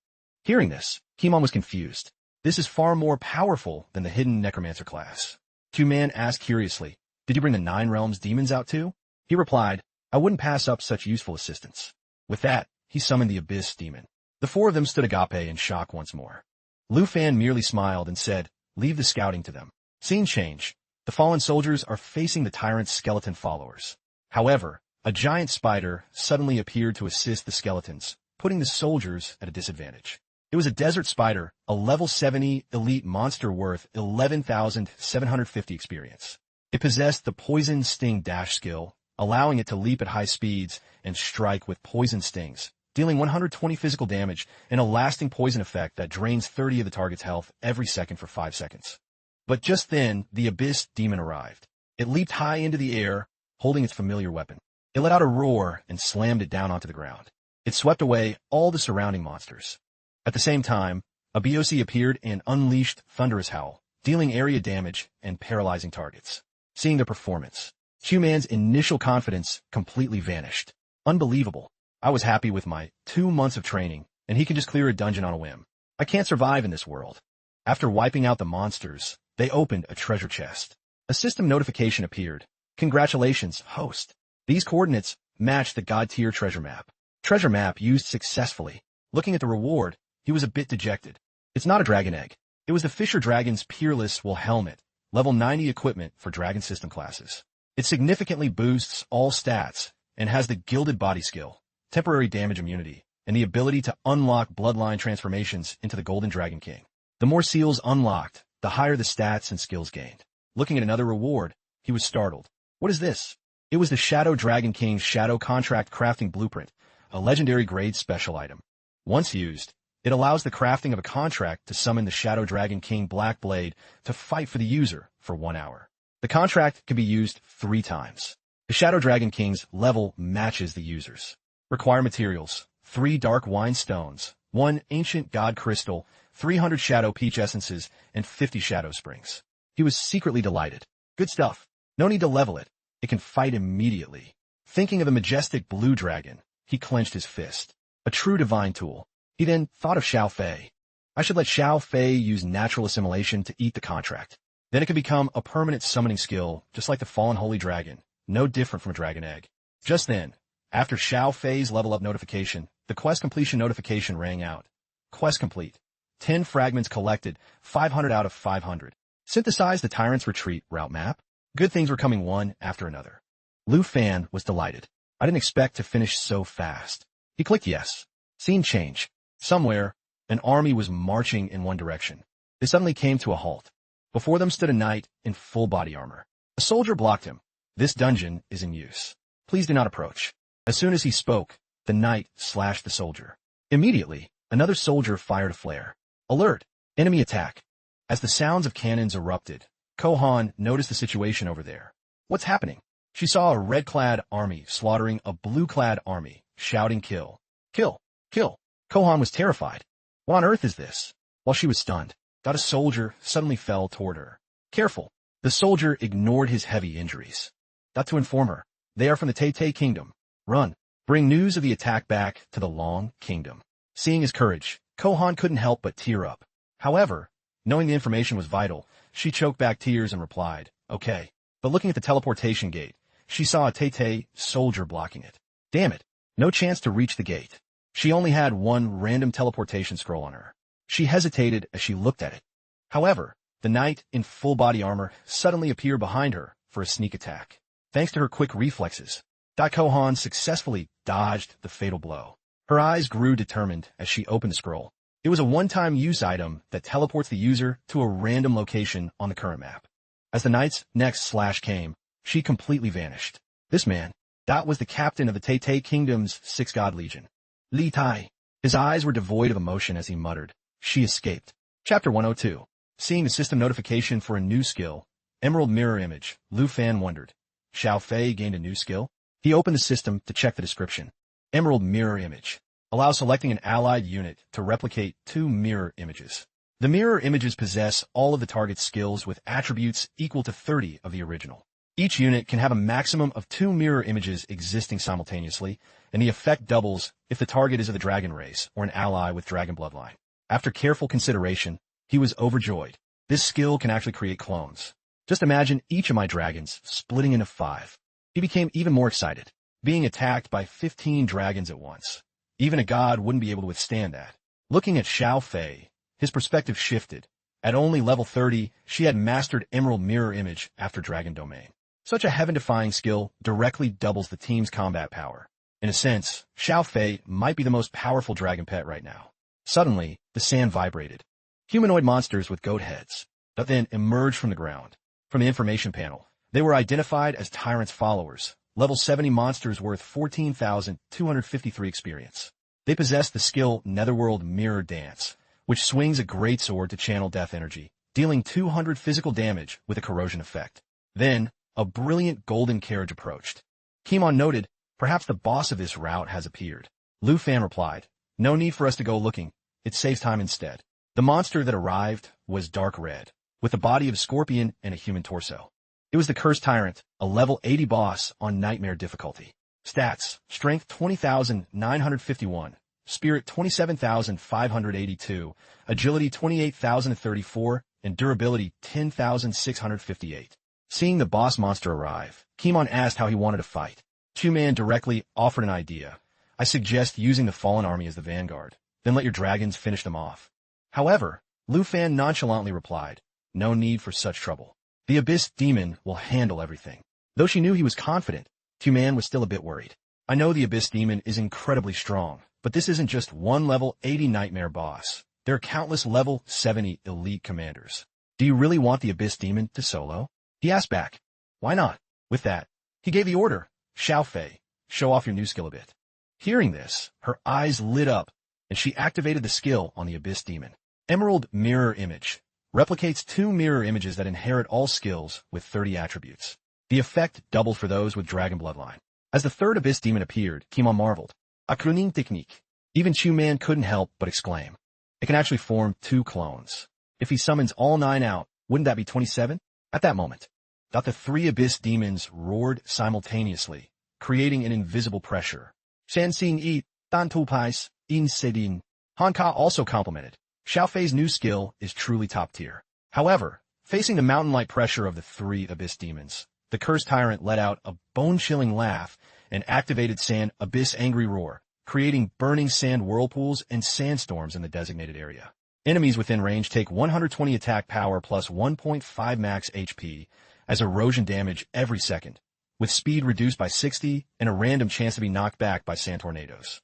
Hearing this, Kimon was confused. This is far more powerful than the hidden necromancer class. Q-Man asked curiously, did you bring the 9 realms demons out too? He replied, I wouldn't pass up such useful assistance. With that, he summoned the abyss demon. The 4 of them stood agape in shock once more. Lu Fan merely smiled and said, leave the scouting to them. Scene change. The fallen soldiers are facing the tyrant's skeleton followers. However, a giant spider suddenly appeared to assist the skeletons, putting the soldiers at a disadvantage. It was a desert spider, a level 70 elite monster worth 11,750 experience. It possessed the poison sting dash skill, allowing it to leap at high speeds and strike with poison stings, dealing 120 physical damage and a lasting poison effect that drains 30 of the target's health every second for 5 seconds. But just then, the abyss demon arrived. It leaped high into the air, holding its familiar weapon. It let out a roar and slammed it down onto the ground. It swept away all the surrounding monsters. At the same time, a BOC appeared and unleashed Thunderous Howl, dealing area damage and paralyzing targets. Seeing the performance, Q-Man's initial confidence completely vanished. Unbelievable. I was happy with my 2 months of training, and he can just clear a dungeon on a whim. I can't survive in this world. After wiping out the monsters, they opened a treasure chest. A system notification appeared. Congratulations, host. These coordinates match the God tier treasure map. Treasure map used successfully. Looking at the reward, he was a bit dejected. It's not a dragon egg. It was the Fisher Dragon's Peerless Wool Helmet, level 90 equipment for dragon system classes. It significantly boosts all stats and has the Gilded Body skill, temporary damage immunity, and the ability to unlock bloodline transformations into the Golden Dragon King. The more seals unlocked, the higher the stats and skills gained. Looking at another reward, he was startled. What is this? It was the Shadow Dragon King's Shadow Contract Crafting Blueprint, a legendary grade special item. Once used, it allows the crafting of a contract to summon the Shadow Dragon King Black Blade to fight for the user for 1 hour. The contract can be used 3 times. The Shadow Dragon King's level matches the user's. Require materials: 3 dark wine stones, 1 ancient god crystal, 300 shadow peach essences, and 50 shadow springs. He was secretly delighted. Good stuff. No need to level it. It can fight immediately. Thinking of the majestic blue dragon, he clenched his fist. A true divine tool. He then thought of Xiao Fei. I should let Xiao Fei use natural assimilation to eat the contract. Then it can become a permanent summoning skill, just like the fallen holy dragon, no different from a dragon egg. Just then, after Xiao Fei's level up notification, the quest completion notification rang out. Quest complete. 10 fragments collected, 500 out of 500. Synthesize the Tyrant's Retreat route map. Good things were coming one after another. Lu Fan was delighted. I didn't expect to finish so fast. He clicked yes. Scene change. Somewhere, an army was marching in one direction. They suddenly came to a halt. Before them stood a knight in full body armor. A soldier blocked him. This dungeon is in use. Please do not approach. As soon as he spoke, the knight slashed the soldier. Immediately, another soldier fired a flare. Alert! Enemy attack. As the sounds of cannons erupted, Kohan noticed the situation over there. What's happening? She saw a red-clad army slaughtering a blue-clad army, shouting kill. Kill! Kill! Kohan was terrified. What on earth is this? While she was stunned, a soldier suddenly fell toward her. Careful! The soldier ignored his heavy injuries. Got to inform her. They are from the Tay Kingdom. Run. Bring news of the attack back to the Long Kingdom. Seeing his courage, Kohan couldn't help but tear up. However, Knowing the information was vital, she choked back tears and replied, okay. But looking at the teleportation gate, she saw a Tay soldier blocking it. Damn it. No chance to reach the gate. She only had one random teleportation scroll on her. She hesitated as she looked at it. However, the knight in full body armor suddenly appeared behind her for a sneak attack. Thanks to her quick reflexes, Kohan successfully dodged the fatal blow. Her eyes grew determined as she opened the scroll. It was a one-time use item that teleports the user to a random location on the current map. As the knight's next slash came, she completely vanished. This man, that was the captain of the Tay Kingdom's 6 God Legion. Li Tai. His eyes were devoid of emotion as he muttered, she escaped. Chapter 102. Seeing the system notification for a new skill, Emerald Mirror Image, Lu Fan wondered. Xiao Fei gained a new skill? He opened the system to check the description. Emerald Mirror Image. Allows selecting an allied unit to replicate 2 mirror images. The mirror images possess all of the target's skills with attributes equal to 30 of the original. Each unit can have a maximum of 2 mirror images existing simultaneously, and the effect doubles if the target is of the dragon race or an ally with dragon bloodline. After careful consideration, he was overjoyed. This skill can actually create clones. Just imagine each of my dragons splitting into 5. He became even more excited, being attacked by 15 dragons at once. Even a god wouldn't be able to withstand that. Looking at Xiao Fei, his perspective shifted. At only level 30, she had mastered Emerald Mirror Image after Dragon Domain. Such a heaven-defying skill directly doubles the team's combat power. In a sense, Xiao Fei might be the most powerful dragon pet right now. Suddenly, the sand vibrated. Humanoid monsters with goat heads, but then emerged from the ground. From the information panel, they were identified as Tyrant's followers, level 70 monsters worth 14,253 experience. They possess the skill Netherworld Mirror Dance, which swings a greatsword to channel death energy, dealing 200 physical damage with a corrosion effect. Then, a brilliant golden carriage approached. Kimon noted, perhaps the boss of this route has appeared. Lu Fan replied, no need for us to go looking. It saves time instead. The monster that arrived was dark red, with the body of a scorpion and a human torso. It was the Cursed Tyrant, a level 80 boss on Nightmare difficulty. Stats, Strength 20,951, Spirit 27,582, Agility 28,034, and Durability 10,658. Seeing the boss monster arrive, Kimon asked how he wanted to fight. Chu-Man directly offered an idea. I suggest using the Fallen Army as the vanguard, then let your dragons finish them off. However, Lu Fan nonchalantly replied, no need for such trouble. The Abyss Demon will handle everything. Though she knew he was confident, Chu-Man was still a bit worried. I know the Abyss Demon is incredibly strong, but this isn't just one level 80 Nightmare boss. There are countless level 70 elite commanders. Do you really want the Abyss Demon to solo? He asked back. Why not? With that, he gave the order, Xiao Fei, show off your new skill a bit. Hearing this, her eyes lit up, and she activated the skill on the Abyss Demon. Emerald Mirror Image replicates 2 mirror images that inherit all skills with 30 attributes. The effect doubled for those with Dragon Bloodline. As the third Abyss Demon appeared, Kimon marveled. A cloning technique. Even Chu-Man couldn't help but exclaim. It can actually form 2 clones. If he summons all 9 out, wouldn't that be 27? At that moment, the 3 Abyss Demons roared simultaneously, creating an invisible pressure. Shansing Yi, Dan Tu Pais, In Sedin. Hanka also complimented. Xiao Fei's new skill is truly top tier. However, facing the mountain-like pressure of the 3 Abyss Demons, the Cursed Tyrant let out a bone-chilling laugh and activated Sand Abyss Angry Roar, creating burning sand whirlpools and sandstorms in the designated area. Enemies within range take 120 attack power plus 1.5 max HP as erosion damage every second, with speed reduced by 60 and a random chance to be knocked back by sand tornadoes.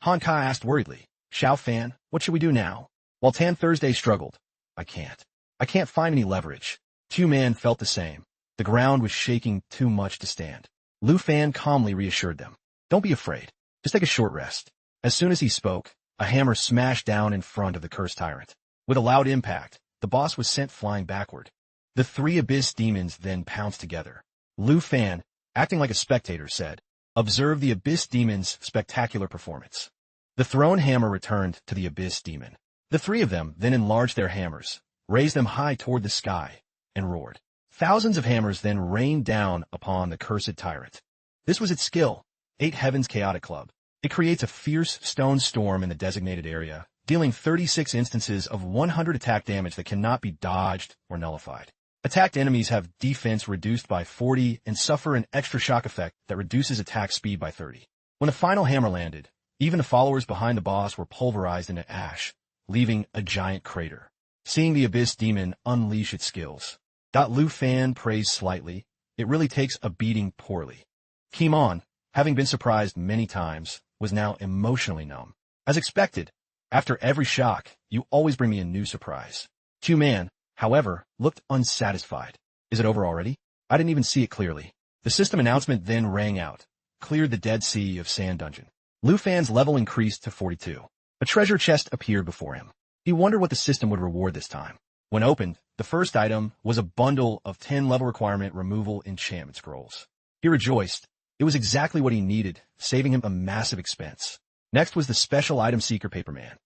Hanka asked worriedly, Xiao Fan, what should we do now? While Tan Thursday struggled, I can't find any leverage. Chu-Man felt the same. The ground was shaking too much to stand. Lu Fan calmly reassured them. Don't be afraid. Just take a short rest. As soon as he spoke, a hammer smashed down in front of the Cursed Tyrant. With a loud impact, the boss was sent flying backward. The 3 Abyss Demons then pounced together. Lu Fan, acting like a spectator, said, observe the Abyss Demon's spectacular performance. The thrown hammer returned to the Abyss Demon. The 3 of them then enlarged their hammers, raised them high toward the sky, and roared. Thousands of hammers then rained down upon the Cursed Tyrant. This was its skill, 8 Heavens Chaotic Club. It creates a fierce stone storm in the designated area, dealing 36 instances of 100 attack damage that cannot be dodged or nullified. Attacked enemies have defense reduced by 40 and suffer an extra shock effect that reduces attack speed by 30. When the final hammer landed, even the followers behind the boss were pulverized into ash, leaving a giant crater. Seeing the Abyss Demon unleash its skills. Lu Fan praised slightly. It really takes a beating poorly. Kimon, having been surprised many times, was now emotionally numb. As expected, after every shock, you always bring me a new surprise. Q-Man, however, looked unsatisfied. Is it over already? I didn't even see it clearly. The system announcement then rang out. Cleared the Dead Sea of Sand dungeon. Lu Fan's level increased to 42. A treasure chest appeared before him. He wondered what the system would reward this time. When opened, the first item was a bundle of 10 level requirement removal enchantment scrolls. He rejoiced. It was exactly what he needed, saving him a massive expense. Next was the special item seeker Paperman.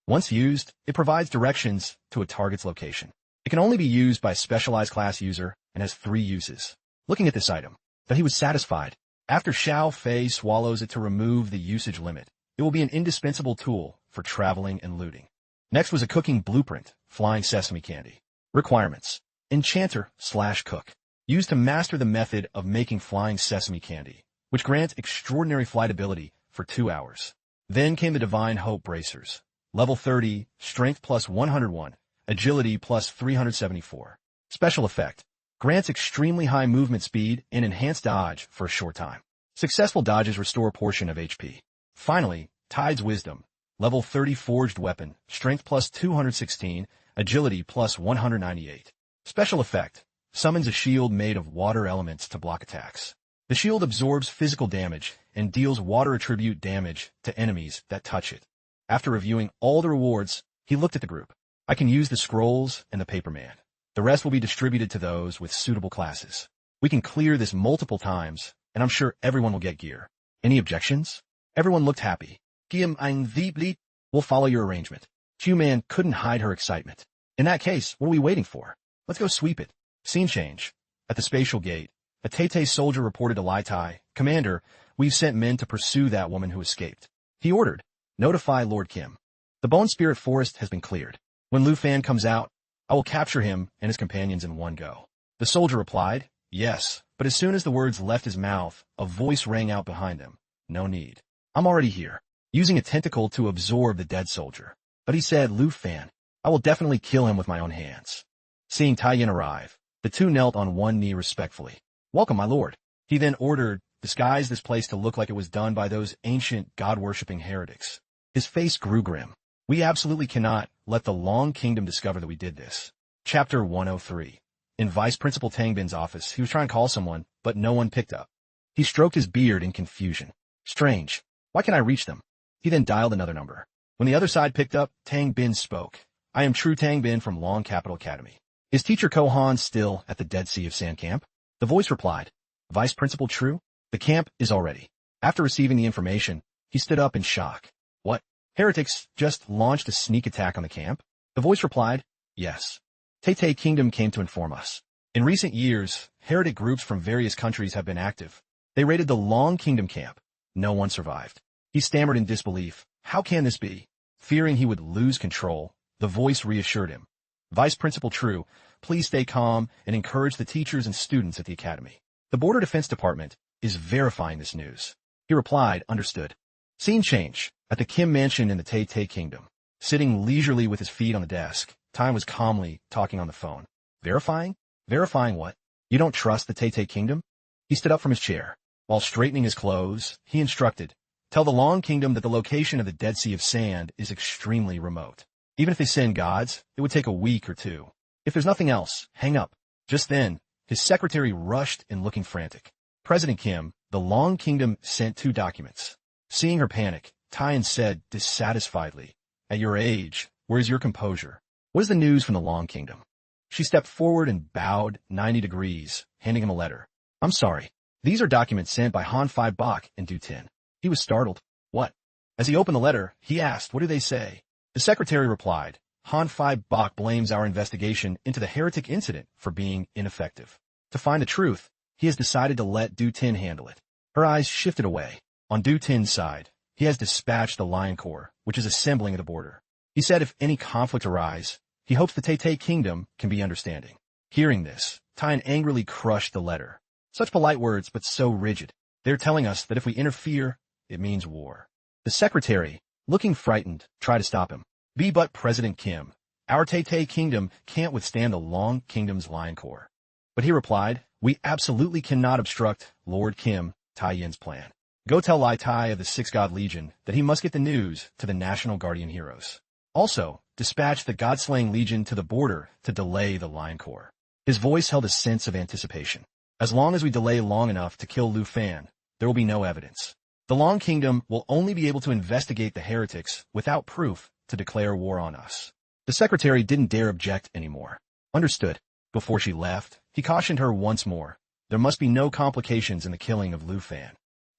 Once used, it provides directions to a target's location. It can only be used by a specialized class user and has 3 uses. Looking at this item, that he was satisfied. After Xiao Fei swallows it to remove the usage limit, it will be an indispensable tool for traveling and looting. Next was a cooking blueprint, Flying Sesame Candy. Requirements: Enchanter/Cook. Used to master the method of making flying sesame candy, which grants extraordinary flight ability for 2 hours. Then came the Divine Hope Bracers. Level 30, Strength plus 101, Agility plus 374. Special effect: grants extremely high movement speed and enhanced dodge for a short time. Successful dodges restore a portion of HP. Finally, Tide's Wisdom. Level 30 Forged Weapon, Strength plus 216, Agility plus 198. Special effect: summons a shield made of water elements to block attacks. The shield absorbs physical damage and deals water attribute damage to enemies that touch it. After reviewing all the rewards, he looked at the group. I can use the scrolls and the Paperman. The rest will be distributed to those with suitable classes. We can clear this multiple times, and I'm sure everyone will get gear. Any objections? Everyone looked happy. We'll follow your arrangement. Q-Man couldn't hide her excitement. In that case, what are we waiting for? Let's go sweep it. Scene change. At the spatial gate, a Tay soldier reported to Lai Tai, "Commander, we've sent men to pursue that woman who escaped." He ordered, "Notify Lord Kim. The Bone Spirit Forest has been cleared. When Lu Fan comes out, I will capture him and his companions in one go." The soldier replied, "Yes," but as soon as the words left his mouth, a voice rang out behind him. "No need. I'm already here." Using a tentacle to absorb the dead soldier. But he said, "Lu Fan, I will definitely kill him with my own hands." Seeing Tien arrive, the two knelt on one knee respectfully. "Welcome, my lord." He then ordered, "Disguise this place to look like it was done by those ancient god-worshipping heretics." His face grew grim. "We absolutely cannot let the Long Kingdom discover that we did this." Chapter 103. In Vice Principal Tang Bin's office, he was trying to call someone, but no one picked up. He stroked his beard in confusion. "Strange. Why can't I reach them?" He then dialed another number. When the other side picked up, Tang Bin spoke. "I am True Tang Bin from Long Capital Academy. Is Teacher Kohan still at the Dead Sea of Sand camp?" The voice replied, "Vice Principal True, the camp is all ready." After receiving the information, he stood up in shock. "What? Heretics just launched a sneak attack on the camp?" The voice replied, "Yes. Tay Kingdom came to inform us. In recent years, heretic groups from various countries have been active. They raided the Long Kingdom camp. No one survived." He stammered in disbelief. "How can this be?" Fearing he would lose control, the voice reassured him. "Vice Principal True, please stay calm and encourage the teachers and students at the academy. The Border Defense Department is verifying this news." He replied, "Understood." Scene change. At the Kim mansion in the Tay Kingdom. Sitting leisurely with his feet on the desk, Time was calmly talking on the phone. "Verifying? Verifying what? You don't trust the Tay Kingdom?" He stood up from his chair. While straightening his clothes, he instructed, "Tell the Long Kingdom that the location of the Dead Sea of Sand is extremely remote. Even if they send gods, it would take a week or 2. If there's nothing else, hang up." Just then, his secretary rushed in looking frantic. "President Kim, the Long Kingdom sent 2 documents." Seeing her panic, Tien said dissatisfiedly, "At your age, where is your composure? What is the news from the Long Kingdom?" She stepped forward and bowed 90 degrees, handing him a letter. "I'm sorry. These are documents sent by Han Fai Bok and Du Tin." He was startled. "What?" As he opened the letter, he asked, "What do they say?" The secretary replied, "Han Fai Bok blames our investigation into the heretic incident for being ineffective. To find the truth, he has decided to let Du Tin handle it." Her eyes shifted away. On Du Tin's side, he has dispatched the Lion Corps, which is assembling at the border. He said if any conflict arise, he hopes the Tay Kingdom can be understanding. Hearing this, Tien angrily crushed the letter. Such polite words, but so rigid. They're telling us that if we interfere, it means war. The secretary, looking frightened, tried to stop him. Be but President Kim. Our Tay Kingdom can't withstand the Long Kingdom's lion core. But he replied, we absolutely cannot obstruct Lord Kim, Tyen's plan. Go tell Lai Tai of the Six God Legion that he must get the news to the National Guardian Heroes. Also, dispatch the God-slaying Legion to the border to delay the Lion Corps. His voice held a sense of anticipation. As long as we delay long enough to kill Lu Fan, there will be no evidence. The Long Kingdom will only be able to investigate the heretics without proof to declare war on us. The secretary didn't dare object anymore. Understood. Before she left, he cautioned her once more. There must be no complications in the killing of Lu Fan.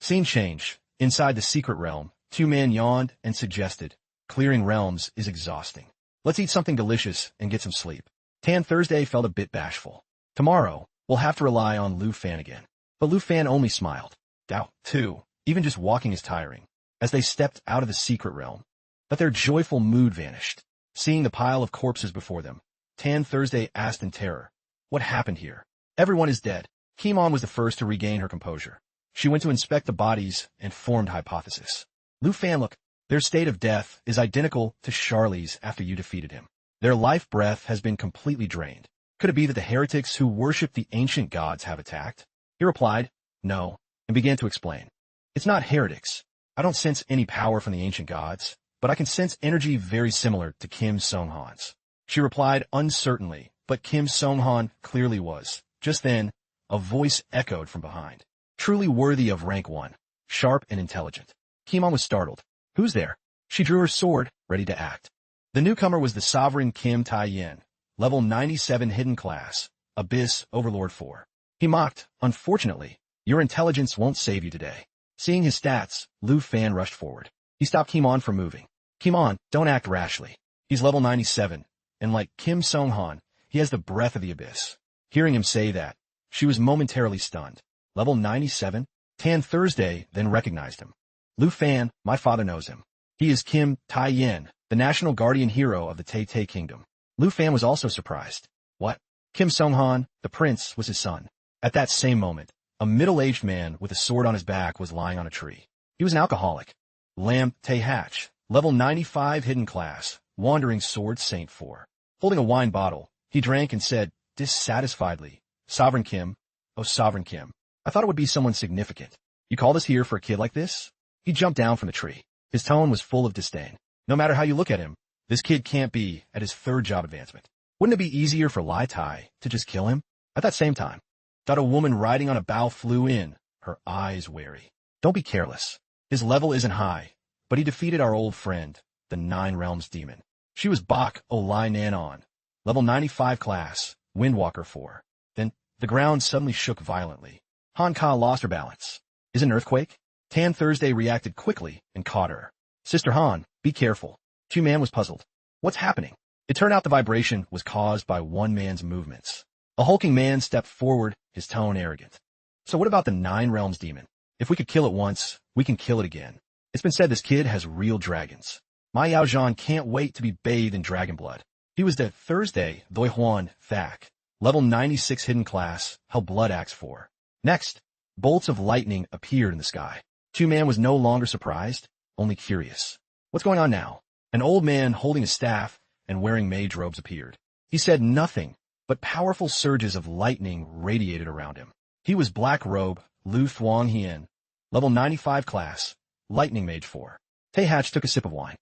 Scene change. Inside the secret realm, two men yawned and suggested, clearing realms is exhausting. Let's eat something delicious and get some sleep. Tan Thursday felt a bit bashful. Tomorrow, we'll have to rely on Lu Fan again. But Lu Fan only smiled. Doubt, too. Even just walking is tiring. As they stepped out of the secret realm, but their joyful mood vanished. Seeing the pile of corpses before them, Tan Thursday asked in terror, what happened here? Everyone is dead. Kimon was the first to regain her composure. She went to inspect the bodies and formed hypothesis. Lu Fan, look, their state of death is identical to Charlie's after you defeated him. Their life breath has been completely drained. Could it be that the heretics who worship the ancient gods have attacked? He replied, no, and began to explain. It's not heretics. I don't sense any power from the ancient gods, but I can sense energy very similar to Kim Song-han's. She replied uncertainly, but Kim Song-han clearly was. Just then, a voice echoed from behind. Truly worthy of rank 1, sharp and intelligent. Kimon was startled. Who's there? She drew her sword, ready to act. The newcomer was the sovereign Kim Tyen, level 97 hidden class, Abyss Overlord 4. He mocked, unfortunately, your intelligence won't save you today. Seeing his stats, Lu Fan rushed forward. He stopped Kimon from moving. Kimon, don't act rashly. He's level 97, and like Kim Song-han, he has the breath of the Abyss. Hearing him say that, she was momentarily stunned. Level 97? Tan Thursday then recognized him. Lu Fan, my father knows him. He is Kim Tyen, the national guardian hero of the Tay Kingdom. Lu Fan was also surprised. What? Kim Song-han, the prince, was his son. At that same moment, a middle-aged man with a sword on his back was lying on a tree. He was an alcoholic. Lam Tae-hatch, level 95 hidden class, wandering sword saint 4. Holding a wine bottle, he drank and said, dissatisfiedly, Sovereign Kim, oh Sovereign Kim, I thought it would be someone significant. You called us here for a kid like this? He jumped down from the tree. His tone was full of disdain. No matter how you look at him, this kid can't be at his 3rd job advancement. Wouldn't it be easier for Lai Tai to just kill him? At that same time, a woman riding on a bough flew in, her eyes wary. Don't be careless. His level isn't high, but he defeated our old friend, the 9 Realms Demon. She was Bak Olai Nanon, level 95 class, Windwalker 4. Then, the ground suddenly shook violently. Han Ka lost her balance. Is it an earthquake? Tan Thursday reacted quickly and caught her. Sister Han, be careful. Two-man was puzzled. What's happening? It turned out the vibration was caused by one man's movements. A hulking man stepped forward, his tone arrogant. So what about the 9 Realms Demon? If we could kill it once, we can kill it again. It's been said this kid has real dragons. Ma Yaozhan can't wait to be bathed in dragon blood. He was the Thursday Doi Huan Thak, level 96 hidden class, held blood axe 4. Next, bolts of lightning appeared in the sky. Two-man was no longer surprised, only curious. What's going on now? An old man holding a staff and wearing mage robes appeared. He said nothing, but powerful surges of lightning radiated around him. He was Black Robe, Lu Thuong Hien, level 95 class, Lightning Mage 4. Tae-hatch took a sip of wine,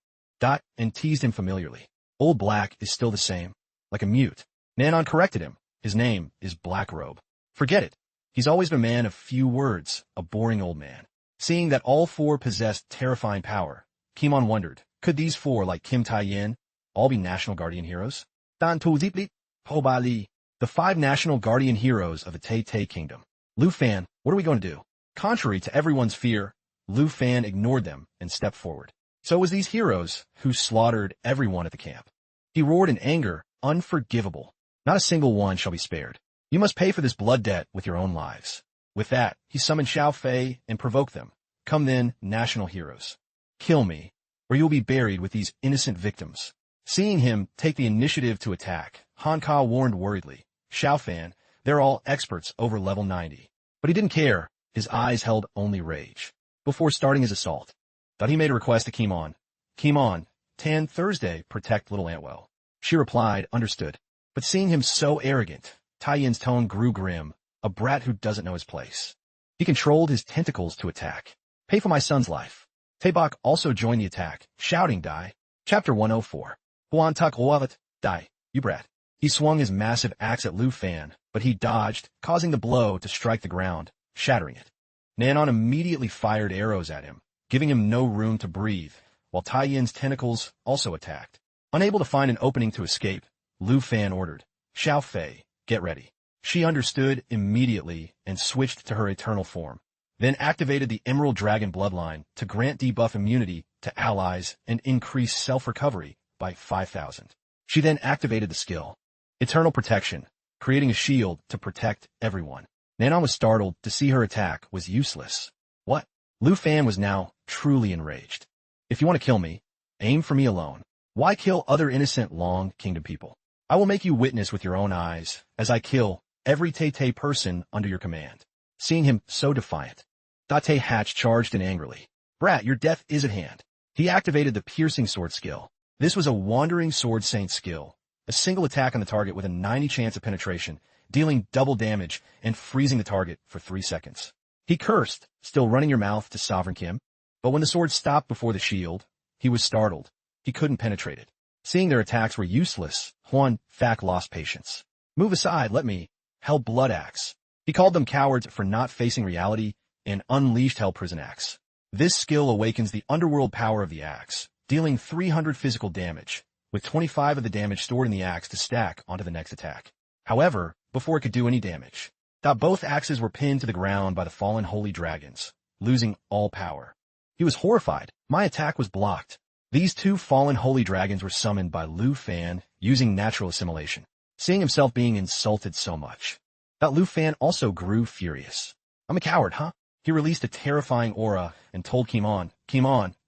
and teased him familiarly. Old Black is still the same, like a mute. Nanon corrected him. His name is Black Robe. Forget it. He's always been a man of few words, a boring old man. Seeing that all 4 possessed terrifying power, Kimon wondered, could these 4, like Kim Tyen, all be national guardian heroes? Dan Tu Zipli, Po Ba Li, the 5 national guardian heroes of the Tay Kingdom. Lu Fan, what are we going to do? Contrary to everyone's fear, Lu Fan ignored them and stepped forward. So it was these heroes who slaughtered everyone at the camp. He roared in anger, unforgivable. Not a single one shall be spared. You must pay for this blood debt with your own lives. With that, he summoned Xiao Fei and provoked them. Come then, national heroes. Kill me, or you will be buried with these innocent victims. Seeing him take the initiative to attack, Han Ka warned worriedly, Xiao Fan, they're all experts over level 90. But he didn't care. His eyes held only rage. Before starting his assault, thought he made a request to Kimon. Kimon, Tan Thursday, protect little Antwell. She replied, understood. But seeing him so arrogant, Taiyin's tone grew grim, a brat who doesn't know his place. He controlled his tentacles to attack. Pay for my son's life. Taebok also joined the attack, shouting, die. Chapter 104. Huan Tak Huavat, die, you brat. He swung his massive axe at Lu Fan, but he dodged, causing the blow to strike the ground, shattering it. Nanon immediately fired arrows at him, giving him no room to breathe, while Taiyin's tentacles also attacked. Unable to find an opening to escape, Lu Fan ordered, Xiao Fei, get ready. She understood immediately and switched to her eternal form, then activated the Emerald Dragon bloodline to grant debuff immunity to allies and increase self-recovery by 5,000. She then activated the skill, Eternal Protection, creating a shield to protect everyone. Nanon was startled to see her attack was useless. What? Lu Fan was now truly enraged. If you want to kill me, aim for me alone. Why kill other innocent Long Kingdom people? I will make you witness with your own eyes as I kill every Tay person under your command. Seeing him so defiant, Date Hatch charged in angrily. Brat, your death is at hand. He activated the Piercing Sword skill. This was a Wandering Sword Saint skill, a single attack on the target with a 90 chance of penetration, dealing double damage and freezing the target for 3 seconds. He cursed, still running your mouth to Sovereign Kim, but when the sword stopped before the shield, he was startled. He couldn't penetrate it. Seeing their attacks were useless, Huan Fak lost patience. Move aside, let me. Hell Blood Axe. He called them cowards for not facing reality and unleashed Hell Prison Axe. This skill awakens the underworld power of the axe, dealing 300 physical damage, with 25 of the damage stored in the axe to stack onto the next attack. However, before it could do any damage, both axes were pinned to the ground by the fallen holy dragons, losing all power. He was horrified. My attack was blocked. These 2 fallen holy dragons were summoned by Lu Fan using natural assimilation. Seeing himself being insulted so much, Lu Fan also grew furious. I'm a coward, huh? He released a terrifying aura and told Kimon,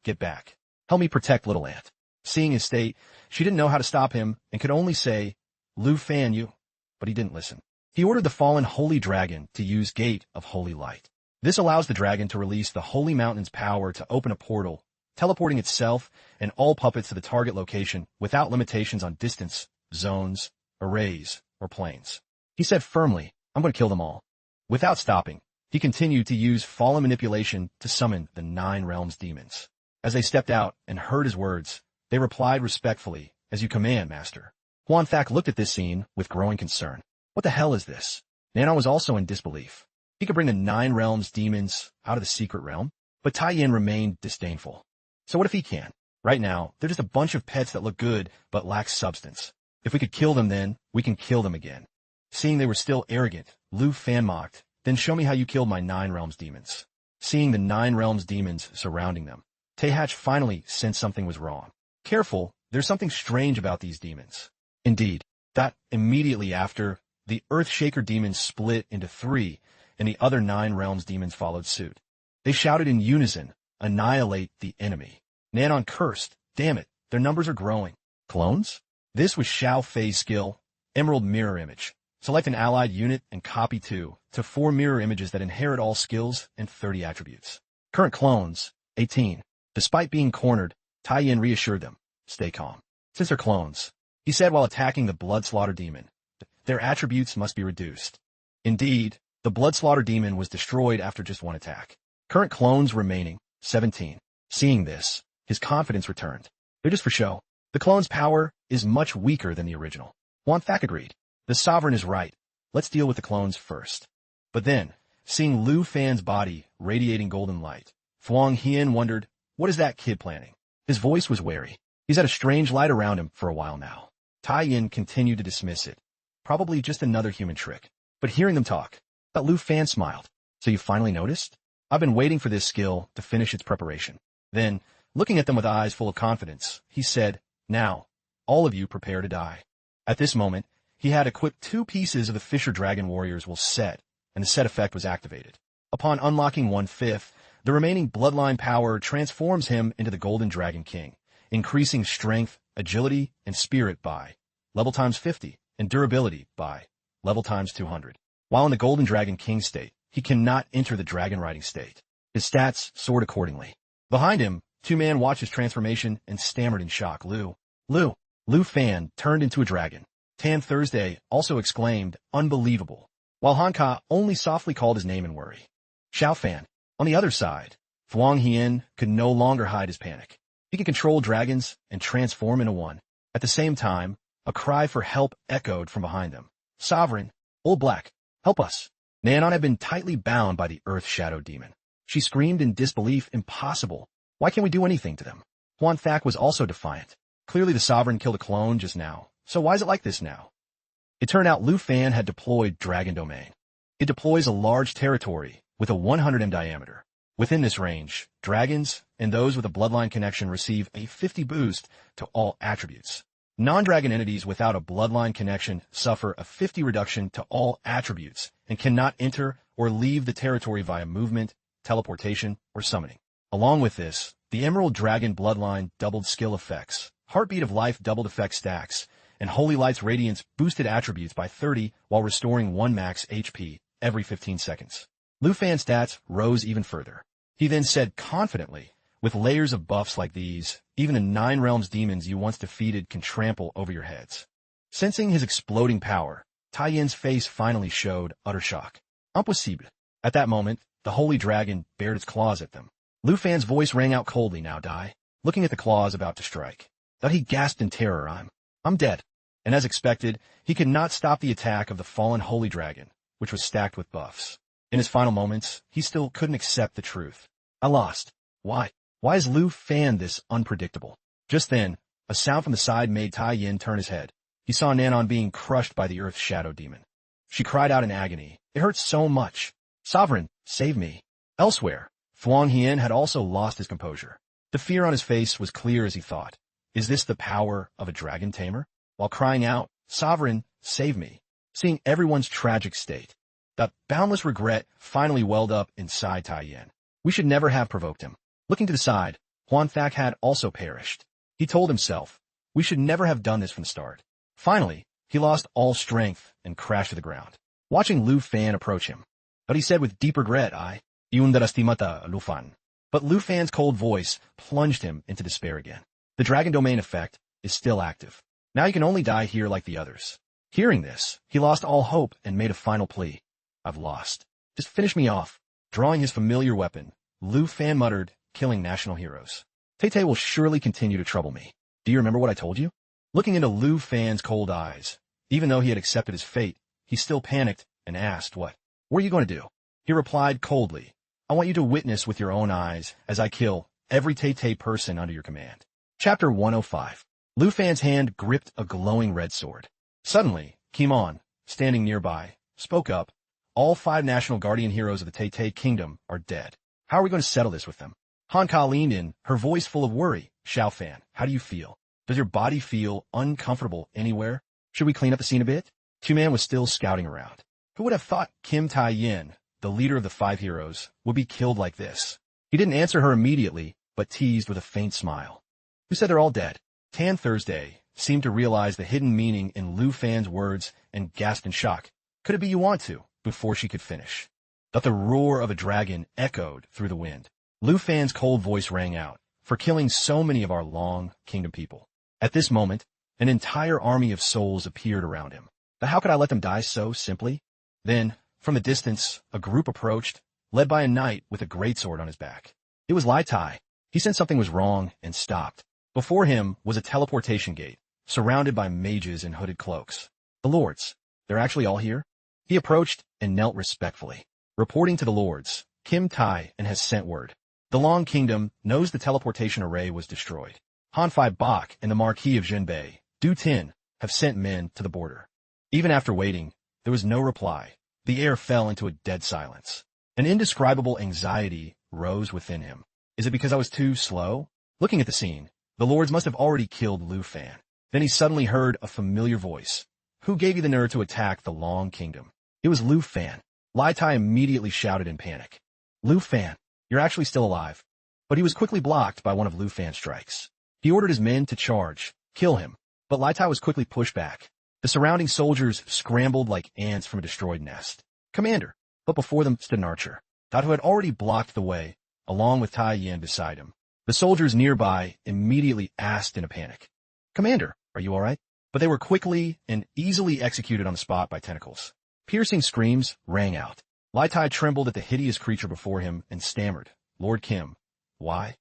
get back. Help me protect little Ant. Seeing his state, she didn't know how to stop him and could only say, Lu Fan you. But he didn't listen. He ordered the fallen holy dragon to use Gate of Holy Light. This allows the dragon to release the Holy Mountain's power to open a portal, teleporting itself and all puppets to the target location without limitations on distance, zones, arrays, or planes. He said firmly, I'm going to kill them all. Without stopping, he continued to use fallen manipulation to summon the 9 realms demons. As they stepped out and heard his words, they replied respectfully, as you command, master. Huan Fak looked at this scene with growing concern. What the hell is this? Nanon was also in disbelief. He could bring the 9 realms demons out of the secret realm, but Taiyin remained disdainful. So what if he can? Right now, they're just a bunch of pets that look good but lack substance. If we could kill them then, we can kill them again. Seeing they were still arrogant, Lu Fan mocked, then show me how you killed my 9 realms demons. Seeing the 9 realms demons surrounding them, Taehatch finally sensed something was wrong. Careful, there's something strange about these demons. Indeed, that immediately after, the Earthshaker demons split into 3, and the other 9 realms demons followed suit. They shouted in unison, annihilate the enemy. Nanon cursed, damn it, their numbers are growing. Clones? This was Xiao Fei's skill, Emerald Mirror Image. Select an allied unit and copy 2 to 4 mirror images that inherit all skills and 30 attributes. Current clones, 18. Despite being cornered, Taiyin reassured them, stay calm. Since they're clones, he said while attacking the Blood Slaughter Demon, their attributes must be reduced. Indeed, the Blood Slaughter Demon was destroyed after just 1 attack. Current clones remaining, 17. Seeing this, his confidence returned. They're just for show. The clone's power is much weaker than the original. Huan Fak agreed. The Sovereign is right. Let's deal with the clones first. But then, seeing Lu Fan's body radiating golden light, Fuang Hien wondered, what is that kid planning? His voice was wary. He's had a strange light around him for a while now. Taiyin continued to dismiss it. Probably just another human trick. But hearing them talk, Lu Fan smiled. So you finally noticed? I've been waiting for this skill to finish its preparation. Then, looking at them with eyes full of confidence, he said, now, all of you prepare to die. At this moment, he had equipped 2 pieces of the Fisher Dragon Warriors will set, and the set effect was activated. Upon unlocking 1/5, the remaining bloodline power transforms him into the Golden Dragon King, increasing strength, agility and spirit by level times 50, and durability by level times 200. While in the Golden Dragon King state, he cannot enter the dragon riding state. His stats soared accordingly. Behind him, Two-Man watched his transformation and stammered in shock. Lu Fan turned into a dragon. Tan Thursday also exclaimed, unbelievable, while Hanka only softly called his name in worry. Xiao Fan. On the other side, Thuong Hien could no longer hide his panic. He could control dragons and transform into one. At the same time, a cry for help echoed from behind them. Sovereign, Old Black, help us. Nanon had been tightly bound by the Earth Shadow Demon. She screamed in disbelief, impossible. Why can't we do anything to them? Huan Thak was also defiant. Clearly the Sovereign killed a clone just now, so why is it like this now? It turned out Lu Fan had deployed Dragon Domain. It deploys a large territory with a 100 m diameter. Within this range, dragons and those with a bloodline connection receive a 50 boost to all attributes. Non-dragon entities without a bloodline connection suffer a 50 reduction to all attributes and cannot enter or leave the territory via movement, teleportation, or summoning. Along with this, the Emerald Dragon bloodline doubled skill effects, Heartbeat of Life doubled effect stacks, and Holy Light's Radiance boosted attributes by 30 while restoring 1 max HP every 15 seconds. Lu Fan's stats rose even further. He then said confidently, with layers of buffs like these, even the 9 Realms demons you once defeated can trample over your heads. Sensing his exploding power, Tai Yin's face finally showed utter shock. Impossible. At that moment, the Holy Dragon bared its claws at them. Lu Fan's voice rang out coldly, now die, looking at the claws about to strike. That he gasped in terror, I'm dead. And as expected, he could not stop the attack of the fallen Holy Dragon, which was stacked with buffs. In his final moments, he still couldn't accept the truth. I lost. Why? Why is Lu Fan this unpredictable? Just then, a sound from the side made Tai Yin turn his head. He saw Nanon being crushed by the Earth Shadow Demon. She cried out in agony. It hurts so much. Sovereign, save me. Elsewhere, Thuong Hien had also lost his composure. The fear on his face was clear as he thought. Is this the power of a dragon tamer? While crying out, Sovereign, save me. Seeing everyone's tragic state, that boundless regret finally welled up inside Tai Yin. We should never have provoked him. Looking to the side, Huan Thak had also perished. He told himself, we should never have done this from the start. Finally, he lost all strength and crashed to the ground. Watching Lu Fan approach him. But he said with deep regret, Iundarastimata Lu Fan. But Lu Fan's cold voice plunged him into despair again. The Dragon Domain effect is still active. Now you can only die here like the others. Hearing this, he lost all hope and made a final plea. I've lost. Just finish me off. Drawing his familiar weapon, Lu Fan muttered, killing national heroes. Tay will surely continue to trouble me. Do you remember what I told you? Looking into Lu Fan's cold eyes, even though he had accepted his fate, he still panicked and asked, what are you going to do? He replied coldly, I want you to witness with your own eyes as I kill every Tay person under your command. Chapter 105. Lu Fan's hand gripped a glowing red sword. Suddenly, Kimon, standing nearby, spoke up. All 5 national guardian heroes of the Tay Kingdom are dead. How are we going to settle this with them? Hanka leaned in, her voice full of worry. Xiao Fan, how do you feel? Does your body feel uncomfortable anywhere? Should we clean up the scene a bit? Two-Man was still scouting around. Who would have thought Kim Tai Yin, the leader of the 5 heroes, would be killed like this? He didn't answer her immediately, but teased with a faint smile. Who said they're all dead? Tan Thursday seemed to realize the hidden meaning in Lu Fan's words and gasped in shock. Could it be you want to? Before she could finish, that the roar of a dragon echoed through the wind. Lu Fan's cold voice rang out, for killing so many of our long kingdom people. At this moment, an entire army of souls appeared around him. But how could I let them die so simply? Then, from the distance, a group approached, led by a knight with a greatsword on his back. It was Lai Tai. He sensed something was wrong and stopped. Before him was a teleportation gate, surrounded by mages in hooded cloaks. The lords, they're actually all here? He approached and knelt respectfully, reporting to the lords, Kim Tai and has sent word. The Long Kingdom knows the teleportation array was destroyed. Hanfei Bak and the Marquis of Zhenbei, Du Tin, have sent men to the border. Even after waiting, there was no reply. The air fell into a dead silence. An indescribable anxiety rose within him. Is it because I was too slow? Looking at the scene, the lords must have already killed Lu Fan. Then he suddenly heard a familiar voice. Who gave you the nerve to attack the Long Kingdom? It was Lu Fan. Lai Tai immediately shouted in panic. Lu Fan, you're actually still alive. But he was quickly blocked by one of Lu Fan's strikes. He ordered his men to charge, Kill him. But Lai Tai was quickly pushed back. The surrounding soldiers scrambled like ants from a destroyed nest. Commander! But before them stood an archer, who had already blocked the way, along with Tai Yin beside him. The soldiers nearby immediately asked in a panic, Commander, are you all right? But they were quickly and easily executed on the spot by tentacles. Piercing screams rang out. Lai Tai trembled at the hideous creature before him and stammered, Lord Kim, why?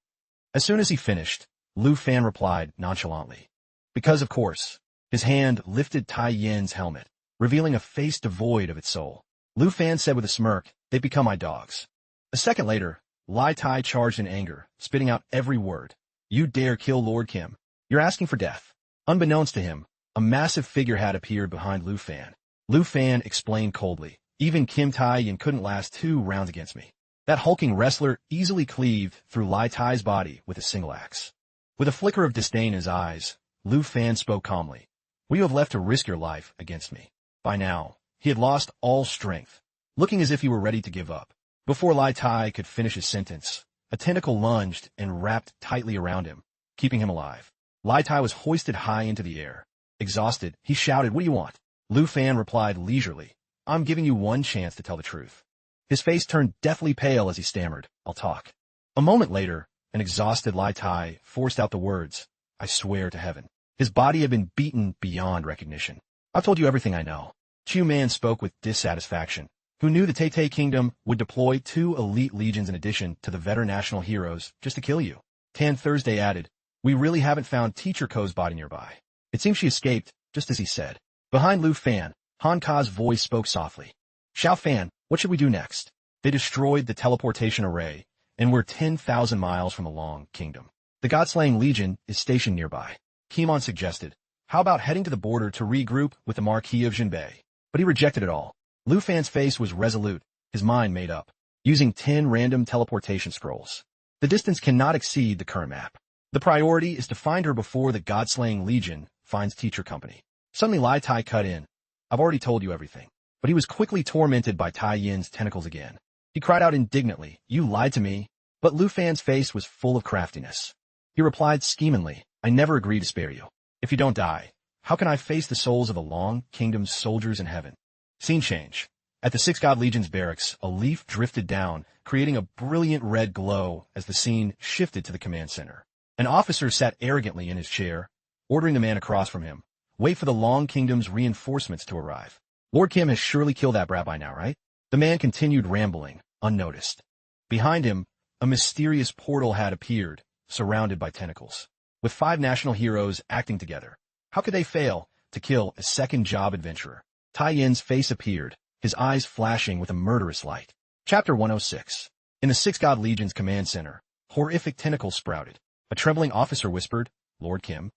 As soon as he finished, Lu Fan replied nonchalantly, because of course. His hand lifted Tai Yin's helmet, revealing a face devoid of its soul. Lu Fan said with a smirk, they've become my dogs. A second later, Lai Tai charged in anger, spitting out every word. You dare kill Lord Kim. You're asking for death. Unbeknownst to him, a massive figure had appeared behind Lu Fan. Lu Fan explained coldly, even Kim Tai Yin couldn't last 2 rounds against me. That hulking wrestler easily cleaved through Lai Tai's body with a single axe. With a flicker of disdain in his eyes, Lu Fan spoke calmly. You have left to risk your life against me. By now, he had lost all strength, looking as if he were ready to give up. Before Lai Tai could finish his sentence, a tentacle lunged and wrapped tightly around him, keeping him alive. Lai Tai was hoisted high into the air. Exhausted, he shouted, what do you want? Lu Fan replied leisurely, I'm giving you one chance to tell the truth. His face turned deathly pale as he stammered, I'll talk. A moment later, an exhausted Lai Tai forced out the words, I swear to heaven. His body had been beaten beyond recognition. I've told you everything I know. Chu Man spoke with dissatisfaction, who knew the Tay Kingdom would deploy 2 elite legions in addition to the veteran national heroes just to kill you. Tan Thursday added, we really haven't found Teacher Ko's body nearby. It seems she escaped, just as he said. Behind Lu Fan, Han Ka's voice spoke softly. Xiao Fan, what should we do next? They destroyed the teleportation array, and we're 10,000 miles from the Long Kingdom. The God-slaying legion is stationed nearby. Kimon suggested, how about heading to the border to regroup with the Marquis of Jinbei? But he rejected it all. Lu Fan's face was resolute, his mind made up, using 10 random teleportation scrolls. The distance cannot exceed the current map. The priority is to find her before the God-slaying legion finds Teacher Company. Suddenly Lai Tai cut in. I've already told you everything. But he was quickly tormented by Tai Yin's tentacles again. He cried out indignantly, you lied to me. But Lu Fan's face was full of craftiness. He replied schemingly, I never agreed to spare you. If you don't die, how can I face the souls of the Long Kingdom's soldiers in heaven? Scene change. At the 6 God Legion's barracks, a leaf drifted down, creating a brilliant red glow as the scene shifted to the command center. An officer sat arrogantly in his chair, ordering the man across from him, wait for the Long Kingdom's reinforcements to arrive. Lord Kim has surely killed that brat by now, right? The man continued rambling, unnoticed. Behind him, a mysterious portal had appeared, surrounded by tentacles. With 5 national heroes acting together, how could they fail to kill a second job adventurer? Tai Yin's face appeared, his eyes flashing with a murderous light. Chapter 106. In the 6 God Legion's command center, horrific tentacles sprouted. A trembling officer whispered, Lord Kim.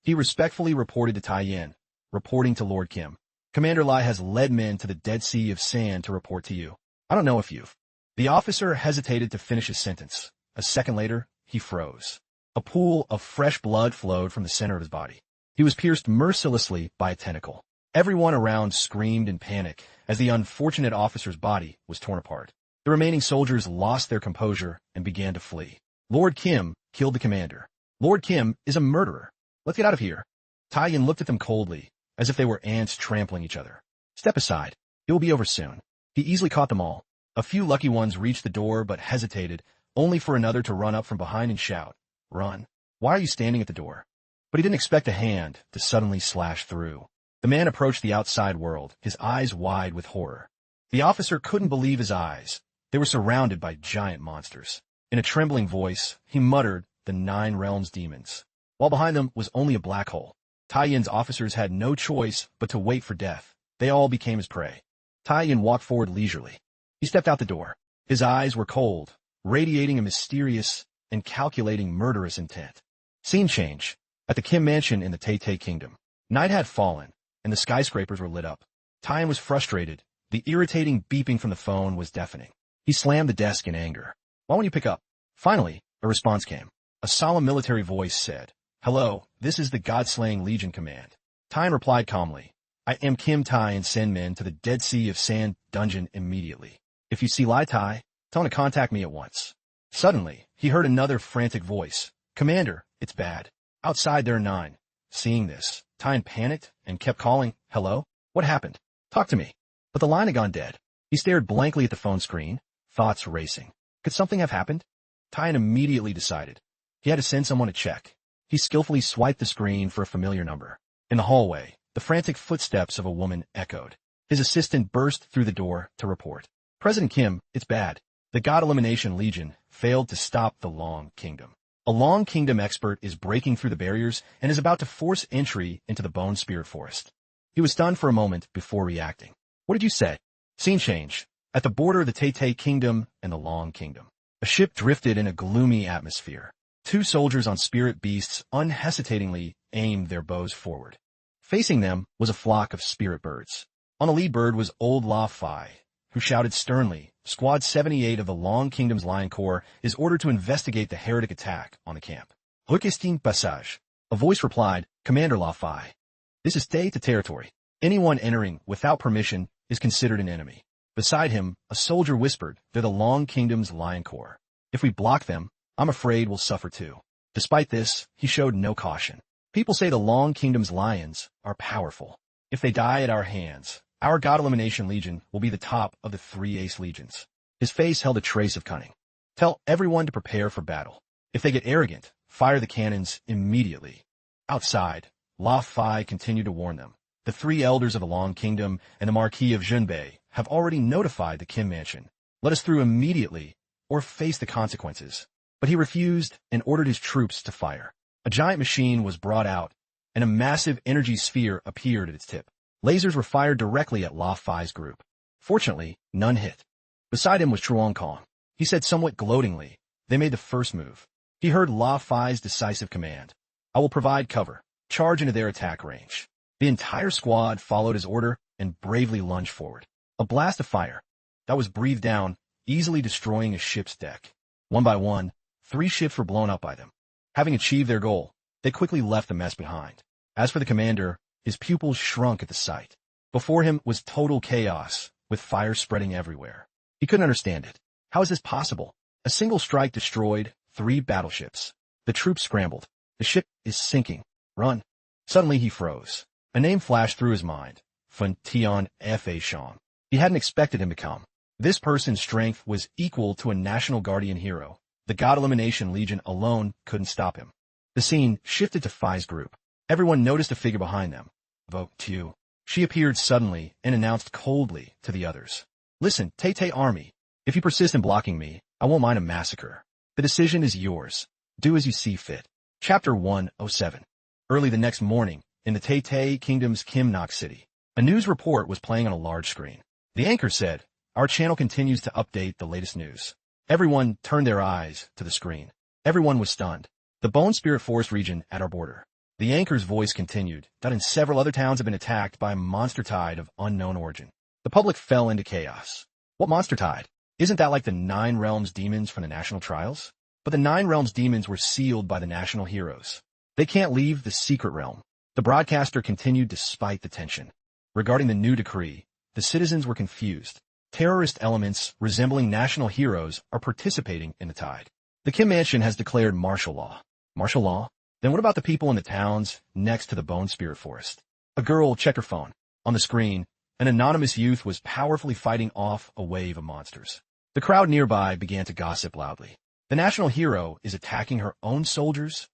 He respectfully reported to Tai Yin, reporting to Lord Kim. Commander Lai has led men to the Dead Sea of Sand to report to you. I don't know if you've. The officer hesitated to finish his sentence. A second later, he froze. A pool of fresh blood flowed from the center of his body. He was pierced mercilessly by a tentacle. Everyone around screamed in panic as the unfortunate officer's body was torn apart. The remaining soldiers lost their composure and began to flee. Lord Kim killed the commander. Lord Kim is a murderer. Let's get out of here. Tai Yin looked at them coldly, as if they were ants trampling each other. Step aside. It will be over soon. He easily caught them all. A few lucky ones reached the door but hesitated, only for another to run up from behind and shout, Run. Why are you standing at the door? But he didn't expect a hand to suddenly slash through. The man approached the outside world, his eyes wide with horror. The officer couldn't believe his eyes. They were surrounded by giant monsters. In a trembling voice, he muttered the 9 realms demons, while behind them was only a black hole. Tai Yin's officers had no choice but to wait for death. They all became his prey. Tai Yin walked forward leisurely. He stepped out the door. His eyes were cold, radiating a mysterious and calculating murderous intent. Scene change. At the Kim Mansion in the Tay Kingdom. Night had fallen, and the skyscrapers were lit up. Tai Yin was frustrated. The irritating beeping from the phone was deafening. He slammed the desk in anger. Why won't you pick up? Finally, a response came. A solemn military voice said, Hello, this is the God-slaying Legion Command. Tai Yin replied calmly, I am Kim Tai and send men to the Dead Sea of Sand dungeon immediately. If you see Lai Tai, tell him to contact me at once. Suddenly, he heard another frantic voice. Commander, it's bad. Outside there are 9. Seeing this, Tien panicked and kept calling, "Hello? What happened? Talk to me." But the line had gone dead. He stared blankly at the phone screen, thoughts racing. Could something have happened? Tien immediately decided. He had to send someone to check. He skillfully swiped the screen for a familiar number. In the hallway, the frantic footsteps of a woman echoed. His assistant burst through the door to report. "President Kim, it's bad. The God Elimination Legion failed to stop the Long Kingdom. A Long Kingdom expert is breaking through the barriers and is about to force entry into the Bone Spirit Forest." He was stunned for a moment before reacting. "What did you say?" Scene change. At the border of the Tay Kingdom and the Long Kingdom. A ship drifted in a gloomy atmosphere. Two soldiers on spirit beasts unhesitatingly aimed their bows forward. Facing them was a flock of spirit birds. On the lead bird was old La Fai, who shouted sternly, "Squad 78 of the Long Kingdom's Lion Corps is ordered to investigate the heretic attack on the camp." "Requesting passage." A voice replied, "Commander La Fai, this is Tay to territory. Anyone entering without permission is considered an enemy." Beside him, a soldier whispered, "They're the Long Kingdom's Lion Corps. If we block them, I'm afraid we'll suffer too." Despite this, he showed no caution. "People say the Long Kingdom's lions are powerful. If they die at our hands, our God Elimination Legion will be the top of the 3 ace legions." His face held a trace of cunning. "Tell everyone to prepare for battle. If they get arrogant, fire the cannons immediately." Outside, La Fai continued to warn them. "The 3 elders of the Long Kingdom and the Marquis of Junbei have already notified the Kim Mansion. Let us through immediately or face the consequences." But he refused and ordered his troops to fire. A giant machine was brought out, and a massive energy sphere appeared at its tip. Lasers were fired directly at La Fai's group. Fortunately, none hit. Beside him was Truong Kong. He said somewhat gloatingly, "They made the first move." He heard La Fai's decisive command, "I will provide cover. Charge into their attack range." The entire squad followed his order and bravely lunged forward. A blast of fire that was breathed down, easily destroying a ship's deck. One by one, 3 ships were blown up by them. Having achieved their goal, they quickly left the mess behind. As for the commander, his pupils shrunk at the sight. Before him was total chaos, with fire spreading everywhere. He couldn't understand it. How is this possible? A single strike destroyed 3 battleships. The troops scrambled. The ship is sinking. Run. Suddenly he froze. A name flashed through his mind. Tien Hung. He hadn't expected him to come. This person's strength was equal to a National Guardian hero. The God Elimination Legion alone couldn't stop him. The scene shifted to Fai's group. Everyone noticed a figure behind them. Vote Tiu. She appeared suddenly and announced coldly to the others. "Listen, Tay Army, if you persist in blocking me, I won't mind a massacre. The decision is yours. Do as you see fit." Chapter 107. Early the next morning, in the Tay Kingdom's Kimnok City, a news report was playing on a large screen. The anchor said, "Our channel continues to update the latest news." Everyone turned their eyes to the screen. Everyone was stunned. "The Bone Spirit Forest region at our border." The anchor's voice continued, "That in several other towns have been attacked by a monster tide of unknown origin." The public fell into chaos. What monster tide? Isn't that like the 9 Realms demons from the national trials? But the 9 Realms demons were sealed by the national heroes. They can't leave the secret realm. The broadcaster continued despite the tension. Regarding the new decree, the citizens were confused. Terrorist elements resembling national heroes are participating in the tide. The Kim Mansion has declared martial law. Martial law? Then what about the people in the towns next to the Bone Spirit Forest? A girl checked her phone. On the screen, an anonymous youth was powerfully fighting off a wave of monsters. The crowd nearby began to gossip loudly. The national hero is attacking her own soldiers?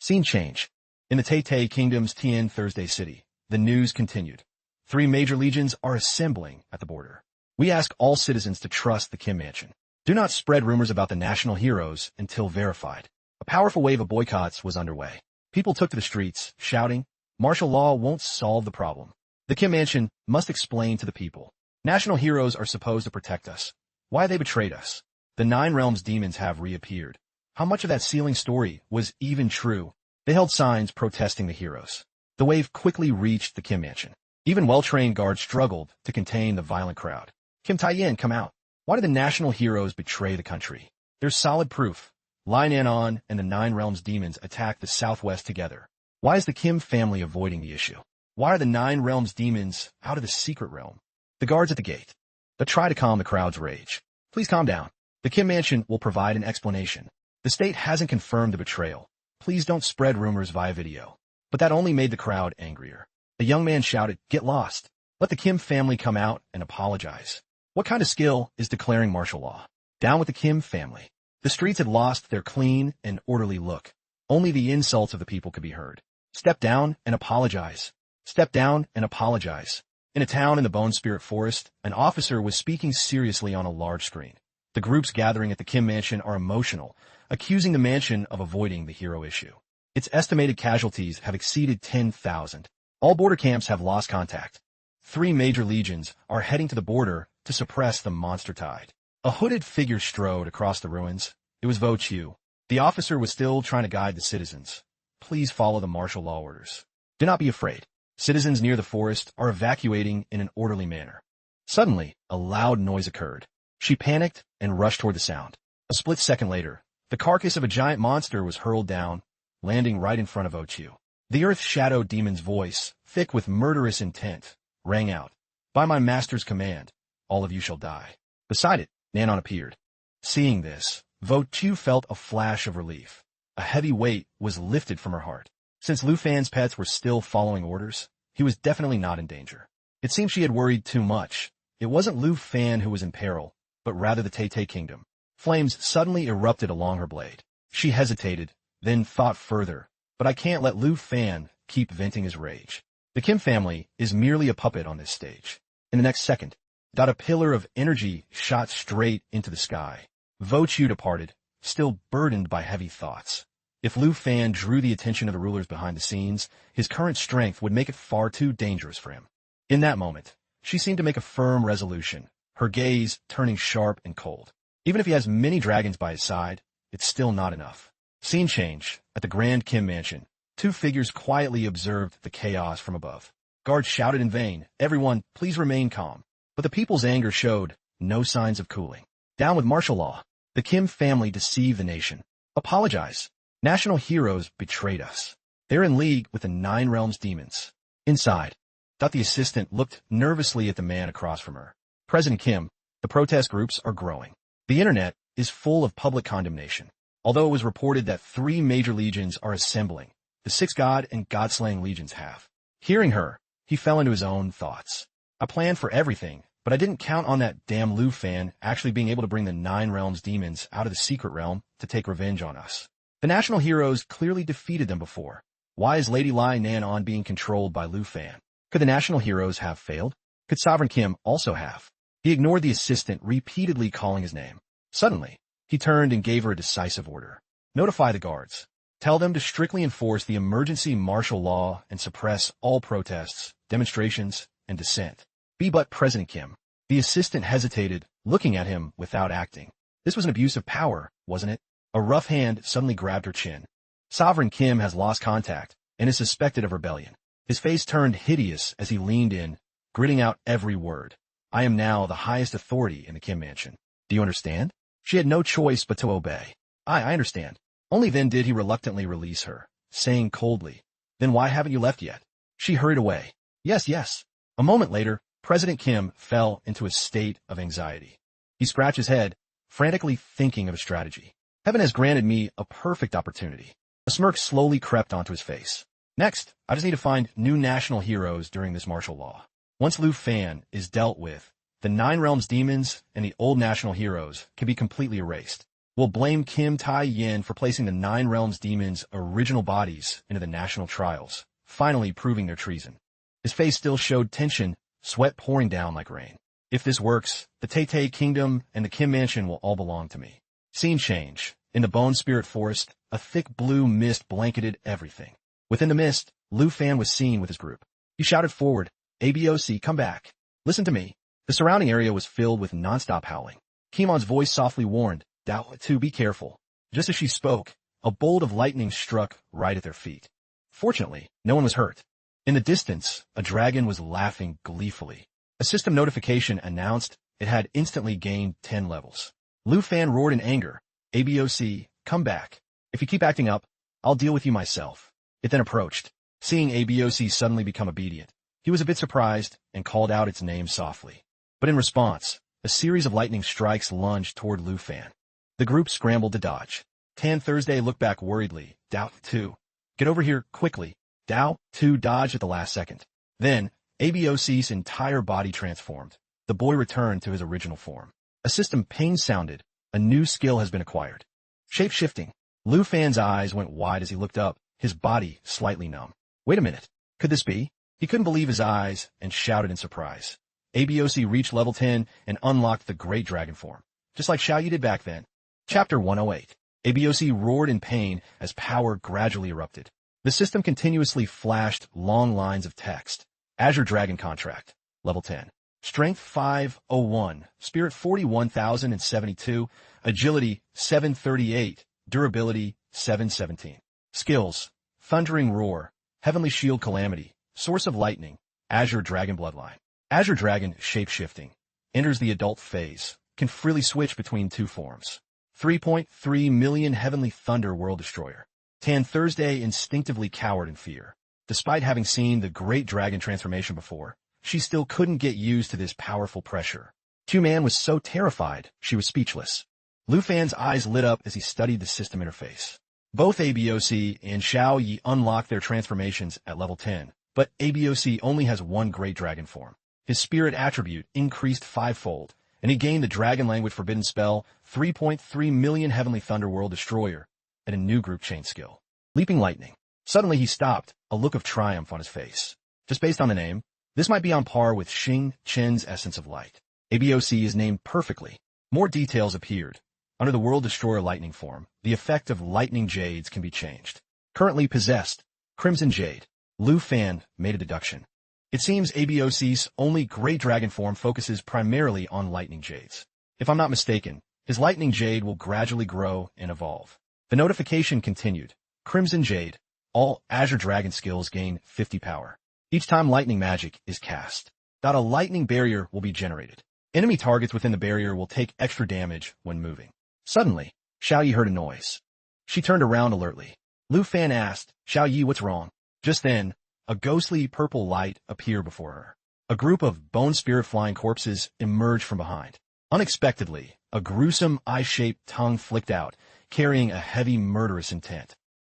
Scene change. In the Tay Kingdom's Tien Thursday City, the news continued. 3 major legions are assembling at the border. We ask all citizens to trust the Kim Mansion. Do not spread rumors about the national heroes until verified. A powerful wave of boycotts was underway. People took to the streets, shouting, "Martial law won't solve the problem. The Kim Mansion must explain to the people. National heroes are supposed to protect us. Why they betrayed us? The 9 Realms demons have reappeared. How much of that sealing story was even true?" They held signs protesting the heroes. The wave quickly reached the Kim Mansion. Even well-trained guards struggled to contain the violent crowd. "Kim Tae-yin, come out. Why did the national heroes betray the country? There's solid proof. Lin Anon and the 9 Realms demons attacked the southwest together. Why is the Kim family avoiding the issue? Why are the 9 Realms demons out of the secret realm?" The guards at the gate. But try to calm the crowd's rage. "Please calm down. The Kim Mansion will provide an explanation. The state hasn't confirmed the betrayal. please don't spread rumors via video. But that only made the crowd angrier. A young man shouted, "Get lost. Let the Kim family come out and apologize." What kind of skill is declaring martial law? Down with the Kim family. The streets had lost their clean and orderly look. Only the insults of the people could be heard. Step down and apologize. Step down and apologize. In a town in the Bone Spirit Forest, an officer was speaking seriously on a large screen. The groups gathering at the Kim mansion are emotional, accusing the mansion of avoiding the hero issue. Its estimated casualties have exceeded 10,000. All border camps have lost contact. 3 major legions are heading to the border to suppress the monster tide. A hooded figure strode across the ruins. It was Vo Chiu. The officer was still trying to guide the citizens. Please follow the martial law orders. Do not be afraid. Citizens near the forest are evacuating in an orderly manner. Suddenly, a loud noise occurred. She panicked and rushed toward the sound. A split second later, the carcass of a giant monster was hurled down, landing right in front of Vo Chiu. The Earth Shadow Demon's voice, thick with murderous intent, rang out. "By my master's command, all of you shall die." Beside it, Nanon appeared. Seeing this, Vo Chiu felt a flash of relief. A heavy weight was lifted from her heart. Since Lu Fan's pets were still following orders, he was definitely not in danger. It seemed she had worried too much. It wasn't Lu Fan who was in peril, but rather the Tai Kingdom. Flames suddenly erupted along her blade. She hesitated, then thought further. But I can't let Lu Fan keep venting his rage. The Kim family is merely a puppet on this stage. In the next second, a pillar of energy shot straight into the sky. Vo Chiu departed, still burdened by heavy thoughts. If Lu Fan drew the attention of the rulers behind the scenes, his current strength would make it far too dangerous for him. In that moment, she seemed to make a firm resolution, her gaze turning sharp and cold. Even if he has many dragons by his side, it's still not enough. Scene change. At the Grand Kim Mansion, 2 figures quietly observed the chaos from above. Guards shouted in vain, "Everyone, please remain calm." But the people's anger showed no signs of cooling. Down with martial law. The Kim family deceived the nation. Apologize. National heroes betrayed us. They're in league with the 9 Realms demons. Inside, the assistant looked nervously at the man across from her. President Kim, the protest groups are growing. The internet is full of public condemnation. Although it was reported that 3 major legions are assembling, the 6 God and God-slaying legions have. Hearing her, he fell into his own thoughts. I planned for everything, but I didn't count on that damn Lu Fan actually being able to bring the 9 Realms demons out of the secret realm to take revenge on us. The national heroes clearly defeated them before. Why is Lady Lai Nanon being controlled by Lu Fan? Could the national heroes have failed? Could Sovereign Kim also have? He ignored the assistant repeatedly calling his name. Suddenly, he turned and gave her a decisive order. Notify the guards. Tell them to strictly enforce the emergency martial law and suppress all protests, demonstrations, and dissent. Be but President Kim. The assistant hesitated, looking at him without acting. This was an abuse of power, wasn't it? A rough hand suddenly grabbed her chin. Sovereign Kim has lost contact and is suspected of rebellion. His face turned hideous as he leaned in, gritting out every word. I am now the highest authority in the Kim mansion. Do you understand? She had no choice but to obey. I understand. Only then did he reluctantly release her, saying coldly, "Then why haven't you left yet?" She hurried away. Yes. A moment later, President Kim fell into a state of anxiety. He scratched his head, frantically thinking of a strategy. Heaven has granted me a perfect opportunity. A smirk slowly crept onto his face. Next, I just need to find new national heroes during this martial law. Once Lu Fan is dealt with, the 9 Realms demons and the old national heroes can be completely erased. We'll blame Kim Tai-yin for placing the 9 Realms demons' original bodies into the national trials, finally proving their treason. His face still showed tension, sweat pouring down like rain. If this works, the Tai Kingdom and the Kim Mansion will all belong to me. Scene change. In the Bone Spirit Forest, a thick blue mist blanketed everything. Within the mist, Lu Fan was seen with his group. He shouted forward, "ABOC, come back. Listen to me." The surrounding area was filled with nonstop howling. Kimon's voice softly warned, "To be careful." Just as she spoke, a bolt of lightning struck right at their feet. Fortunately, no one was hurt. In the distance, a dragon was laughing gleefully. A system notification announced it had instantly gained 10 levels. Lu Fan roared in anger, "ABOC, come back. If you keep acting up, I'll deal with you myself." It then approached. Seeing ABOC suddenly become obedient, he was a bit surprised and called out its name softly. But in response, a series of lightning strikes lunged toward Lu Fan. The group scrambled to dodge. Tan Thursday looked back worriedly. Dao 2. Get over here, quickly. Dao 2 dodged at the last second. Then, ABOC's entire body transformed. The boy returned to his original form. A system pain sounded. A new skill has been acquired. Shape-shifting. Lu Fan's eyes went wide as he looked up, his body slightly numb. Wait a minute. Could this be? He couldn't believe his eyes and shouted in surprise. ABOC reached level 10 and unlocked the Great Dragon form, just like Xiaoyi did back then. Chapter 108. ABOC roared in pain as power gradually erupted. The system continuously flashed long lines of text. Azure Dragon Contract. Level 10. Strength 501. Spirit 41,072. Agility 738. Durability 717. Skills. Thundering Roar. Heavenly Shield Calamity. Source of Lightning. Azure Dragon Bloodline. Azure Dragon Shape-Shifting. Enters the adult phase. Can freely switch between two forms. 3.3 million Heavenly Thunder World Destroyer. Tan Thursday instinctively cowered in fear. Despite having seen the Great Dragon transformation before, she still couldn't get used to this powerful pressure. Q-Man was so terrified, she was speechless. Lu Fan's eyes lit up as he studied the system interface. Both ABOC and Xiao Yi unlocked their transformations at level 10, but ABOC only has one Great Dragon form. His spirit attribute increased fivefold, and he gained the Dragon Language Forbidden Spell, 3.3 million Heavenly Thunder World Destroyer, and a new group chain skill. Leaping Lightning. Suddenly he stopped, a look of triumph on his face. Just based on the name, this might be on par with Xing Chen's Essence of Light. ABOC is named perfectly. More details appeared. Under the World Destroyer Lightning form, the effect of Lightning Jades can be changed. Currently possessed, Crimson Jade. Lu Fan made a deduction. It seems ABOC's only Great Dragon form focuses primarily on Lightning Jades. If I'm not mistaken, his Lightning Jade will gradually grow and evolve. The notification continued. Crimson Jade. All Azure Dragon skills gain 50 power. Each time lightning magic is cast, a lightning barrier will be generated. Enemy targets within the barrier will take extra damage when moving. Suddenly, Xiaoyi heard a noise. She turned around alertly. Lu Fan asked, Xiaoyi, what's wrong? Just then, a ghostly purple light appeared before her. A group of bone spirit flying corpses emerged from behind. Unexpectedly, a gruesome eye-shaped tongue flicked out, carrying a heavy murderous intent.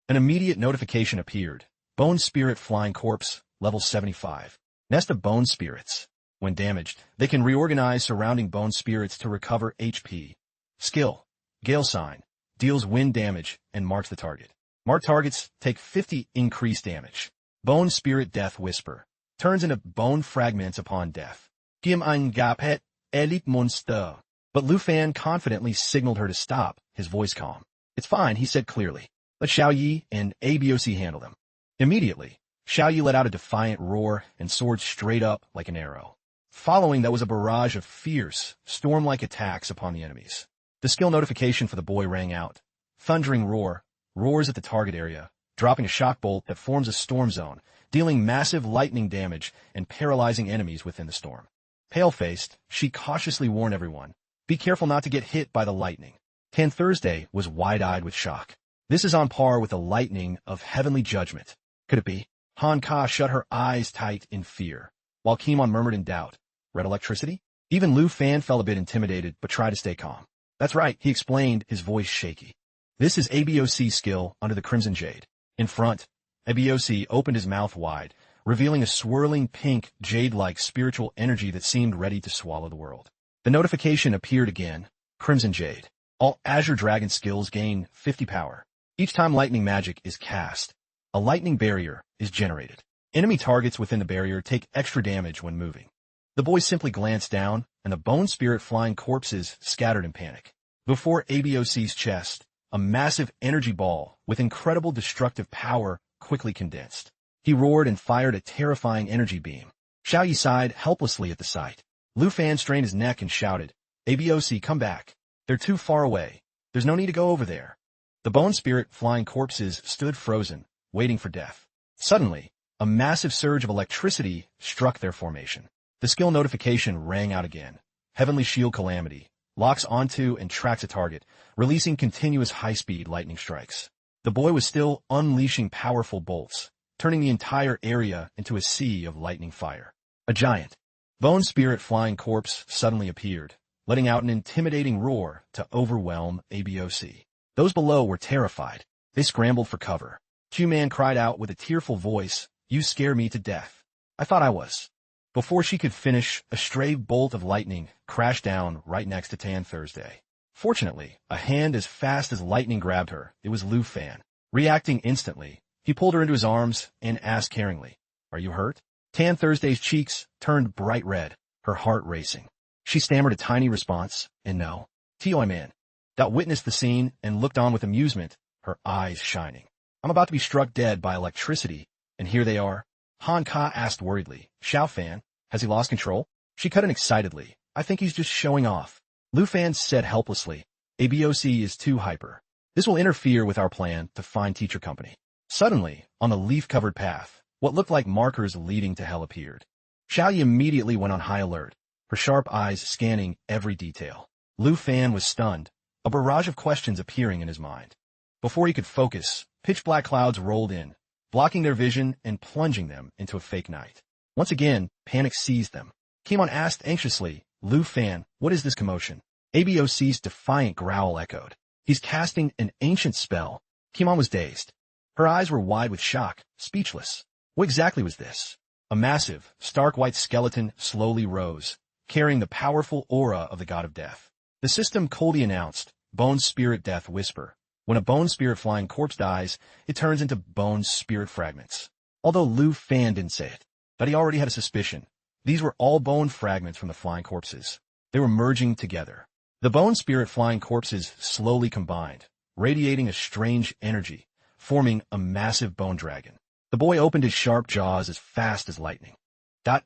An immediate notification appeared. Bone Spirit Flying Corpse, level 75. Nest of Bone Spirits. When damaged, they can reorganize surrounding bone spirits to recover HP. Skill. Gale Sign. Deals wind damage and marks the target. Marked targets take 50 increased damage. Bone Spirit Death Whisper. Turns into bone fragments upon death. Kim ein Gapet, Elite Monster. But Lu Fan confidently signaled her to stop, his voice calm. It's fine, he said clearly. Let Xiaoyi and ABOC handle them. Immediately, Xiaoyi let out a defiant roar and soared straight up like an arrow. Following that was a barrage of fierce, storm-like attacks upon the enemies. The skill notification for the boy rang out. Thundering Roar roars at the target area, dropping a shock bolt that forms a storm zone, dealing massive lightning damage and paralyzing enemies within the storm. Pale-faced, she cautiously warned everyone, be careful not to get hit by the lightning. Tan Thursday was wide-eyed with shock. This is on par with the lightning of heavenly judgment. Could it be? Han Ka shut her eyes tight in fear, while Kimon murmured in doubt. Red electricity? Even Lu Fan felt a bit intimidated, but tried to stay calm. That's right, he explained, his voice shaky. This is ABOC's skill under the Crimson Jade. In front, ABOC opened his mouth wide, revealing a swirling pink, jade-like spiritual energy that seemed ready to swallow the world. The notification appeared again. Crimson Jade. All Azure Dragon skills gain 50 power. Each time lightning magic is cast, a lightning barrier is generated. Enemy targets within the barrier take extra damage when moving. The boy simply glanced down, and the bone spirit flying corpses scattered in panic. Before ABOC's chest, a massive energy ball with incredible destructive power quickly condensed. He roared and fired a terrifying energy beam. Xiaoyi sighed helplessly at the sight. Lu Fan strained his neck and shouted, ABOC, come back. They're too far away. There's no need to go over there. The bone spirit flying corpses stood frozen, waiting for death. Suddenly, a massive surge of electricity struck their formation. The skill notification rang out again. Heavenly Shield Calamity. Locks onto and tracks a target, releasing continuous high-speed lightning strikes. The boy was still unleashing powerful bolts, turning the entire area into a sea of lightning fire. A giant, bone spirit flying corpse suddenly appeared, letting out an intimidating roar to overwhelm ABOC. Those below were terrified. They scrambled for cover. Q-Man cried out with a tearful voice, "You scare me to death." I thought I was. Before she could finish, a stray bolt of lightning crashed down right next to Tan Thursday. Fortunately, a hand as fast as lightning grabbed her. It was Lu Fan. Reacting instantly, he pulled her into his arms and asked caringly, "Are you hurt?" Tan Thursday's cheeks turned bright red, her heart racing. She stammered a tiny response, and no. Tio Man witnessed the scene and looked on with amusement, her eyes shining. "I'm about to be struck dead by electricity, and here they are." Han Ka asked worriedly, "Xiao Fan, has he lost control?" She cut in excitedly, "I think he's just showing off." Lu Fan said helplessly, "ABOC is too hyper. This will interfere with our plan to find teacher company." Suddenly, on the leaf-covered path, what looked like markers leading to hell appeared. Xiao Yi immediately went on high alert, her sharp eyes scanning every detail. Lu Fan was stunned, a barrage of questions appearing in his mind. Before he could focus, pitch-black clouds rolled in, blocking their vision and plunging them into a fake night. Once again, panic seized them. Kimon asked anxiously, "Lu Fan, what is this commotion?" ABOC's defiant growl echoed. "He's casting an ancient spell." Kimon was dazed. Her eyes were wide with shock, speechless. What exactly was this? A massive, stark white skeleton slowly rose, carrying the powerful aura of the god of death. The system coldly announced, "Bone Spirit Death Whisper. When a bone spirit flying corpse dies, it turns into bone spirit fragments." Although Lu Fan didn't say it, but he already had a suspicion. These were all bone fragments from the flying corpses. They were merging together. The bone spirit flying corpses slowly combined, radiating a strange energy, forming a massive bone dragon. The boy opened his sharp jaws as fast as lightning,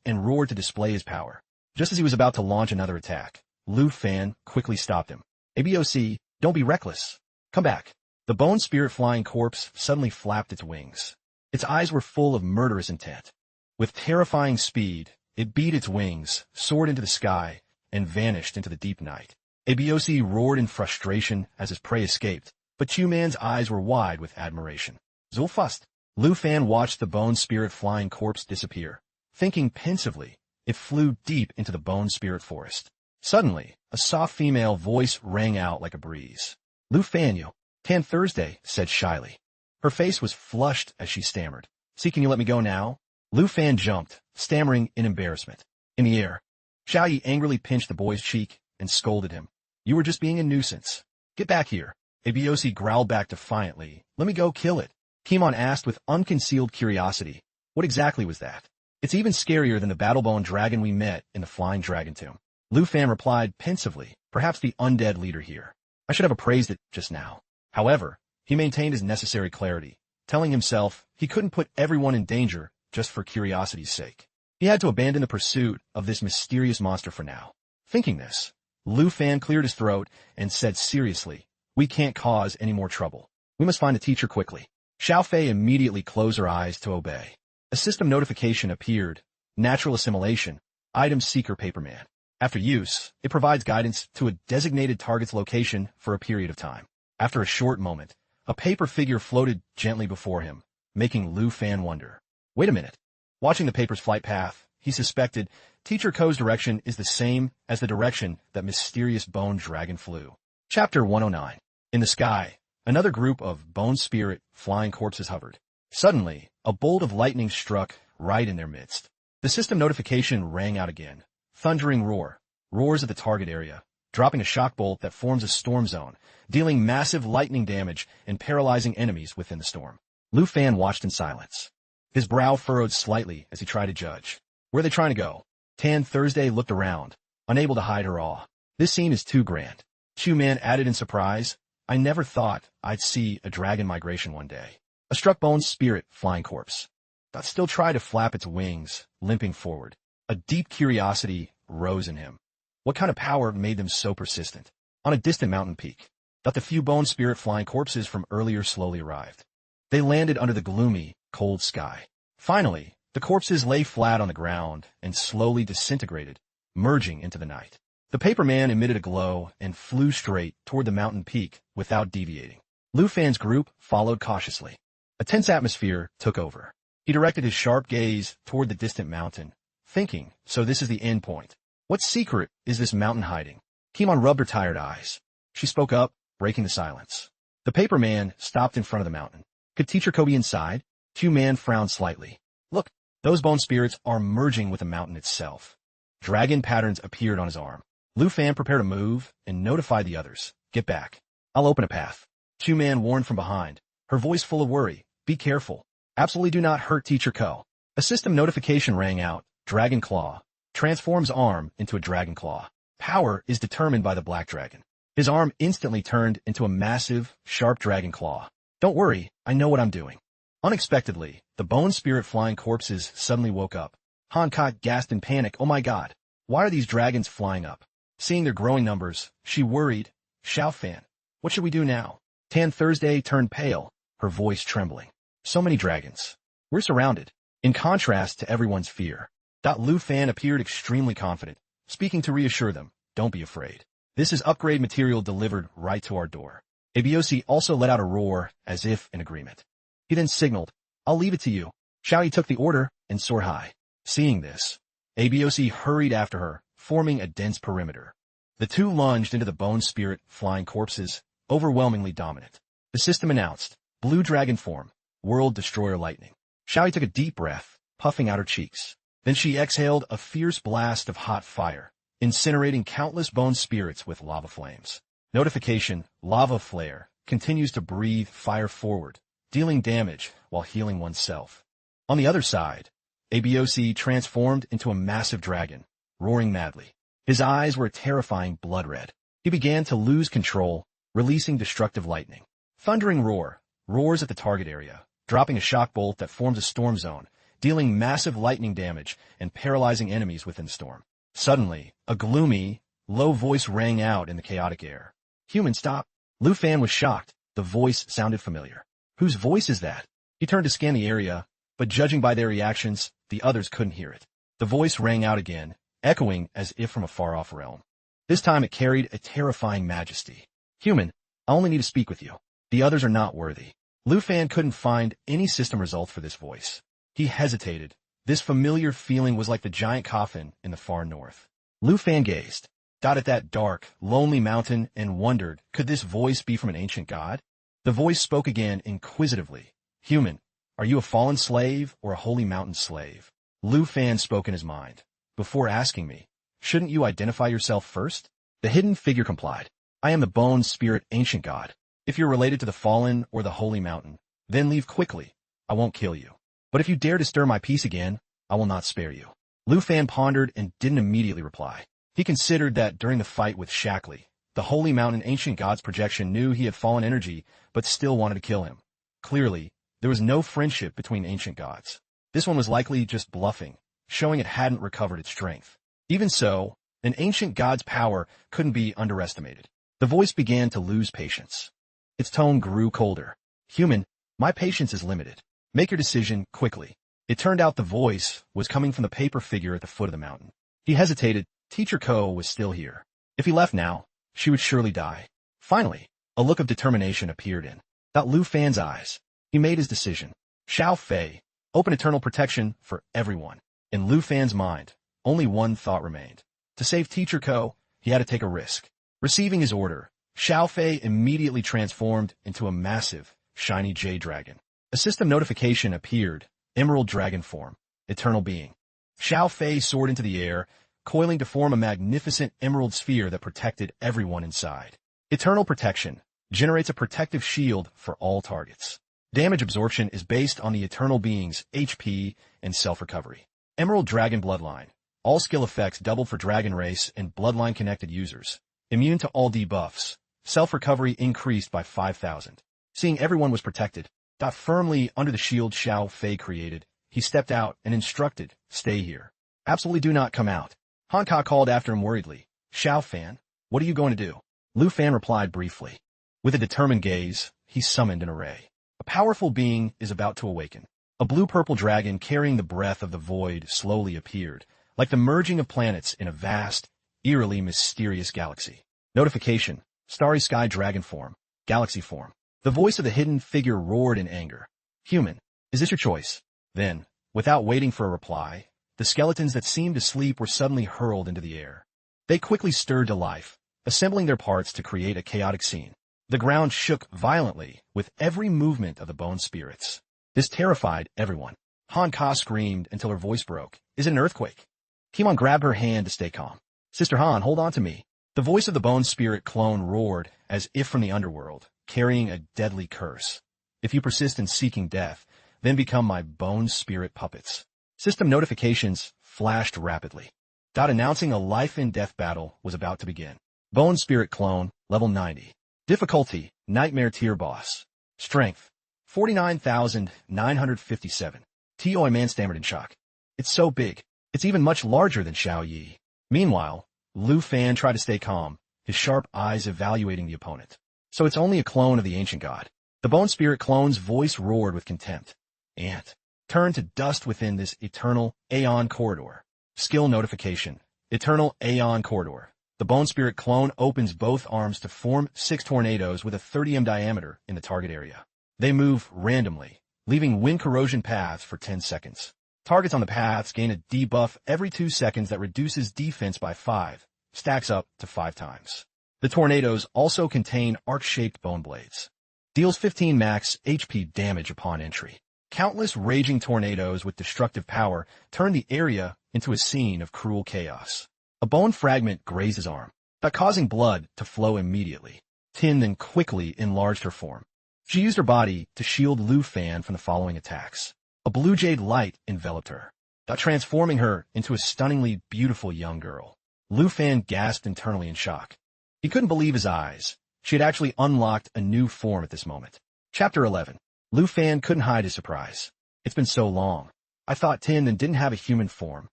and roared to display his power. Just as he was about to launch another attack, Lu Fan quickly stopped him. "ABOC, don't be reckless. Come back." The bone spirit flying corpse suddenly flapped its wings. Its eyes were full of murderous intent. With terrifying speed, it beat its wings, soared into the sky, and vanished into the deep night. ABOC roared in frustration as his prey escaped, but Q-Man's eyes were wide with admiration. "Zulfast." Lu Fan watched the bone spirit flying corpse disappear. Thinking pensively, it flew deep into the bone spirit forest. Suddenly, a soft female voice rang out like a breeze. "Lu Fan, you." Tan Thursday said shyly. Her face was flushed as she stammered, "See, can you let me go now?" Lu Fan jumped, stammering in embarrassment. In the air, Xiao Yi angrily pinched the boy's cheek and scolded him. "You were just being a nuisance. Get back here." ABOC growled back defiantly, "Let me go kill it." Kimon asked with unconcealed curiosity, "What exactly was that?" "It's even scarier than the battle-bone dragon we met in the Flying Dragon Tomb." Lu Fan replied pensively, "Perhaps the undead leader here. I should have appraised it just now." However, he maintained his necessary clarity, telling himself he couldn't put everyone in danger just for curiosity's sake. He had to abandon the pursuit of this mysterious monster for now. Thinking this, Lu Fan cleared his throat and said seriously, "We can't cause any more trouble. We must find a teacher quickly." Xiao Fei immediately closed her eyes to obey. A system notification appeared, "Natural Assimilation, Item Seeker Paperman. After use, it provides guidance to a designated target's location for a period of time." After a short moment, a paper figure floated gently before him, making Lu Fan wonder. Wait a minute. Watching the paper's flight path, he suspected Teacher Ko's direction is the same as the direction that mysterious bone dragon flew. Chapter 109. In the sky, another group of bone spirit flying corpses hovered. Suddenly, a bolt of lightning struck right in their midst. The system notification rang out again. Thundering roars at the target area, dropping a shock bolt that forms a storm zone, dealing massive lightning damage and paralyzing enemies within the storm. Lu Fan watched in silence. His brow furrowed slightly as he tried to judge. Where are they trying to go? Tan Thursday looked around, unable to hide her awe. This scene is too grand. Q-Man added in surprise, "I never thought I'd see a dragon migration one day." A struck bone spirit flying corpse that still tried to flap its wings, limping forward. A deep curiosity rose in him. What kind of power made them so persistent? On a distant mountain peak, the few bone spirit flying corpses from earlier slowly arrived. They landed under the gloomy, cold sky. Finally, the corpses lay flat on the ground and slowly disintegrated, merging into the night. The paperman emitted a glow and flew straight toward the mountain peak without deviating. Lu Fan's group followed cautiously. A tense atmosphere took over. He directed his sharp gaze toward the distant mountain, thinking, so this is the end point. What secret is this mountain hiding? Kimon rubbed her tired eyes. She spoke up, breaking the silence. The paper man stopped in front of the mountain. Could Teacher Ko be inside? Q-Man frowned slightly. Look, those bone spirits are merging with the mountain itself. Dragon patterns appeared on his arm. Lu Fan prepared a move and notified the others. Get back. I'll open a path. Q-Man warned from behind, her voice full of worry. Be careful. Absolutely do not hurt Teacher Ko. A system notification rang out. Dragon Claw. Transforms arm into a dragon claw. Power is determined by the black dragon. His arm instantly turned into a massive, sharp dragon claw. Don't worry, I know what I'm doing. Unexpectedly, the bone spirit flying corpses suddenly woke up. Hancock gasped in panic. Oh my god, why are these dragons flying up? Seeing their growing numbers, she worried. Xiao Fan, what should we do now? Tan Thursday turned pale, her voice trembling. So many dragons. We're surrounded. In contrast to everyone's fear, Lu Fan appeared extremely confident, speaking to reassure them. Don't be afraid. This is upgrade material delivered right to our door. Abiyoshi also let out a roar, as if in agreement. He then signaled, I'll leave it to you. Xiaoyi took the order and soared high. Seeing this, Abiyoshi hurried after her, forming a dense perimeter. The two lunged into the bone spirit flying corpses, overwhelmingly dominant. The system announced, Blue Dragon Form, World Destroyer Lightning. Xiaoyi took a deep breath, puffing out her cheeks. Then she exhaled a fierce blast of hot fire, incinerating countless bone spirits with lava flames. Notification, Lava Flare, continues to breathe fire forward, dealing damage while healing oneself. On the other side, Abiyoshi transformed into a massive dragon, roaring madly. His eyes were a terrifying blood red. He began to lose control, releasing destructive lightning. Thundering Roar roars at the target area, dropping a shock bolt that forms a storm zone, dealing massive lightning damage and paralyzing enemies within the storm. Suddenly, a gloomy, low voice rang out in the chaotic air. Human, stop. Lu Fan was shocked. The voice sounded familiar. Whose voice is that? He turned to scan the area, but judging by their reactions, the others couldn't hear it. The voice rang out again, echoing as if from a far-off realm. This time it carried a terrifying majesty. Human, I only need to speak with you. The others are not worthy. Lu Fan couldn't find any system result for this voice. He hesitated. This familiar feeling was like the giant coffin in the far north. Lu Fan gazed at that dark, lonely mountain and wondered, could this voice be from an ancient god? The voice spoke again inquisitively. Human, are you a fallen slave or a holy mountain slave? Lu Fan spoke in his mind. Before asking me, shouldn't you identify yourself first? The hidden figure complied. I am the bone spirit ancient god. If you're related to the fallen or the holy mountain, then leave quickly. I won't kill you. But if you dare disturb my peace again, I will not spare you. Lu Fan pondered and didn't immediately reply. He considered that during the fight with Shackley, the holy mountain ancient god's projection knew he had fallen energy, but still wanted to kill him. Clearly, there was no friendship between ancient gods. This one was likely just bluffing, showing it hadn't recovered its strength. Even so, an ancient god's power couldn't be underestimated. The voice began to lose patience. Its tone grew colder. Human, my patience is limited. Make your decision quickly. It turned out the voice was coming from the paper figure at the foot of the mountain. He hesitated. Teacher Ko was still here. If he left now, she would surely die. Finally, a look of determination appeared in Lu Fan's eyes. He made his decision. Xiao Fei, open eternal protection for everyone. In Lu Fan's mind, only one thought remained. To save Teacher Ko, he had to take a risk. Receiving his order, Xiao Fei immediately transformed into a massive, shiny jade dragon. A system notification appeared. Emerald Dragon Form, Eternal Being. Xiao Fei soared into the air, coiling to form a magnificent emerald sphere that protected everyone inside. Eternal Protection generates a protective shield for all targets. Damage absorption is based on the Eternal Being's HP and self-recovery. Emerald Dragon Bloodline. All skill effects doubled for Dragon Race and Bloodline-connected users. Immune to all debuffs. Self-recovery increased by 5,000. Seeing everyone was protected, firmly under the shield Xiao Fei created, he stepped out and instructed, stay here. Absolutely do not come out. Hancock called after him worriedly. Xiao Fan, what are you going to do? Lu Fan replied briefly. With a determined gaze, he summoned an array. A powerful being is about to awaken. A blue-purple dragon carrying the breath of the void slowly appeared, like the merging of planets in a vast, eerily mysterious galaxy. Notification, Starry Sky Dragon Form, Galaxy Form. The voice of the hidden figure roared in anger. Human, is this your choice? Then, without waiting for a reply, the skeletons that seemed to sleep were suddenly hurled into the air. They quickly stirred to life, assembling their parts to create a chaotic scene. The ground shook violently with every movement of the bone spirits. This terrified everyone. Han Ka screamed until her voice broke. Is it an earthquake? Kimon grabbed her hand to stay calm. Sister Han, hold on to me. The voice of the bone spirit clone roared as if from the underworld, carrying a deadly curse. If you persist in seeking death, then become my bone spirit puppets. System notifications flashed rapidly. Announcing a life-and-death battle was about to begin. Bone spirit clone, level 90. Difficulty, nightmare tier boss. Strength, 49,957. Toi man stammered in shock. It's so big. It's even much larger than Xiao Yi. Meanwhile, Lu Fan tried to stay calm, his sharp eyes evaluating the opponent. So it's only a clone of the ancient god. The bone spirit clone's voice roared with contempt. Ant. Turn to dust within this eternal Aeon corridor. Skill notification. Eternal Aeon corridor. The bone spirit clone opens both arms to form 6 tornadoes with a 30 m diameter in the target area. They move randomly, leaving wind corrosion paths for 10 seconds. Targets on the paths gain a debuff every 2 seconds that reduces defense by 5, stacks up to 5 times. The tornadoes also contain arc-shaped bone blades. Deals 15 max HP damage upon entry. Countless raging tornadoes with destructive power turn the area into a scene of cruel chaos. A bone fragment grazed his arm, causing blood to flow immediately. Tien then quickly enlarged her form. She used her body to shield Lu Fan from the following attacks. A blue jade light enveloped her, transforming her into a stunningly beautiful young girl. Lu Fan gasped internally in shock. He couldn't believe his eyes. She had actually unlocked a new form at this moment. Chapter 11. Lu Fan couldn't hide his surprise. It's been so long. I thought Tien then didn't have a human form.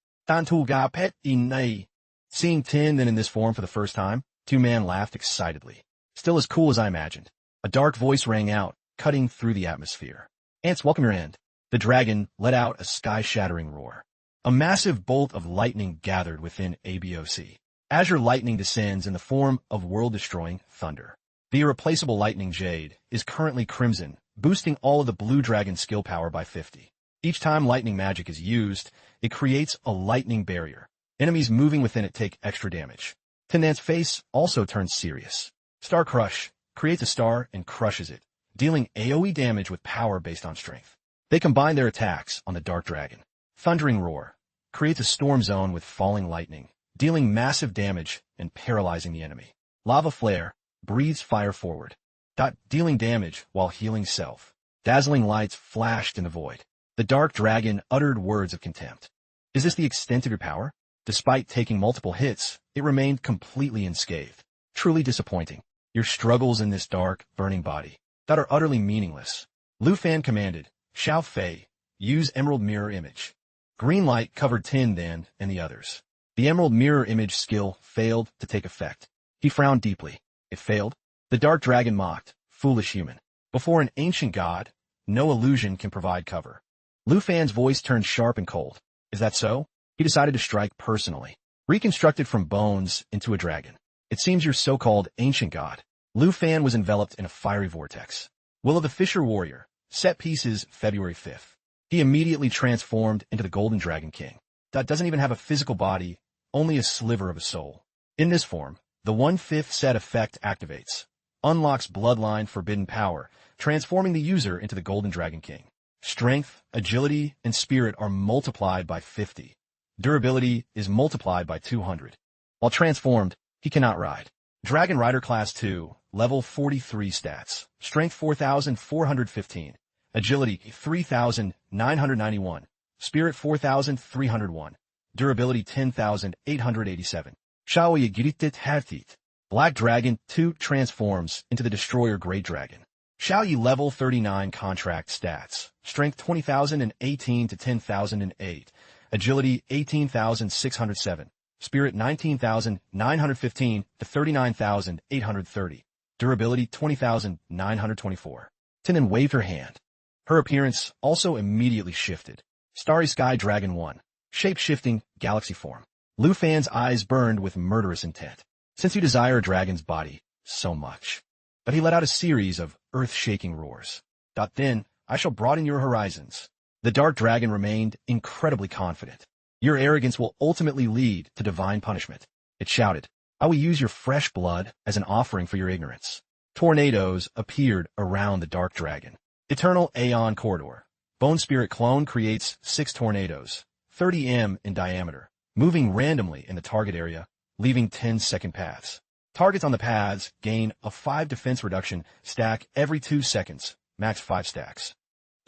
Seeing Tien then in this form for the first time, Two-Man laughed excitedly. Still as cool as I imagined. A dark voice rang out, cutting through the atmosphere. Ants, welcome your end. The dragon let out a sky-shattering roar. A massive bolt of lightning gathered within ABOC. Azure lightning descends in the form of world-destroying thunder. The irreplaceable lightning jade is currently crimson, boosting all of the blue dragon skill power by 50. Each time lightning magic is used, it creates a lightning barrier. Enemies moving within it take extra damage. Tendan's face also turns serious. Star Crush creates a star and crushes it, dealing AoE damage with power based on strength. They combine their attacks on the Dark Dragon. Thundering Roar creates a storm zone with falling lightning, dealing massive damage and paralyzing the enemy. Lava Flare breathes fire forward, dealing damage while healing self. Dazzling lights flashed in the void. The Dark Dragon uttered words of contempt. Is this the extent of your power? Despite taking multiple hits, it remained completely unscathed. Truly disappointing. Your struggles in this dark, burning body are utterly meaningless. Lu Fan commanded, Xiao Fei, use Emerald Mirror Image. Green light covered Tien then and the others. The Emerald Mirror Image skill failed to take effect. He frowned deeply. It failed. The Dark Dragon mocked, foolish human. Before an ancient god, no illusion can provide cover. Lu Fan's voice turned sharp and cold. Is that so? He decided to strike personally. Reconstructed from bones into a dragon. It seems your so-called ancient god. Lu Fan was enveloped in a fiery vortex. Will of the Fisher Warrior. Set pieces February 5th. He immediately transformed into the Golden Dragon King. That doesn't even have a physical body, only a sliver of a soul. In this form, the 1/5 set effect activates. Unlocks Bloodline Forbidden Power, transforming the user into the Golden Dragon King. Strength, agility, and spirit are multiplied by 50. Durability is multiplied by 200. While transformed, he cannot ride. Dragon Rider Class 2, Level 43 stats. Strength 4,415. Agility 3,991. Spirit 4,301. Durability 10,887. Shaoyi Giritet Hatit. Black Dragon 2 transforms into the Destroyer Great Dragon. Xiaoyi Level 39 contract stats. Strength 20,018 to 10,008. Agility 18,607. Spirit 19,915 to 39,830. Durability 20,924. Tien waved her hand. Her appearance also immediately shifted. Starry Sky Dragon 1. Shape-shifting galaxy form. Lu Fan's eyes burned with murderous intent. Since you desire a dragon's body so much. But he let out a series of earth-shaking roars. Then, I shall broaden your horizons. The Dark Dragon remained incredibly confident. Your arrogance will ultimately lead to divine punishment. It shouted, I will use your fresh blood as an offering for your ignorance. Tornadoes appeared around the dark dragon. Eternal Aeon Corridor. Bone Spirit Clone creates 6 tornadoes, 30 m in diameter, moving randomly in the target area, leaving 10-second paths. Targets on the paths gain a 5 defense reduction stack every 2 seconds, max 5 stacks.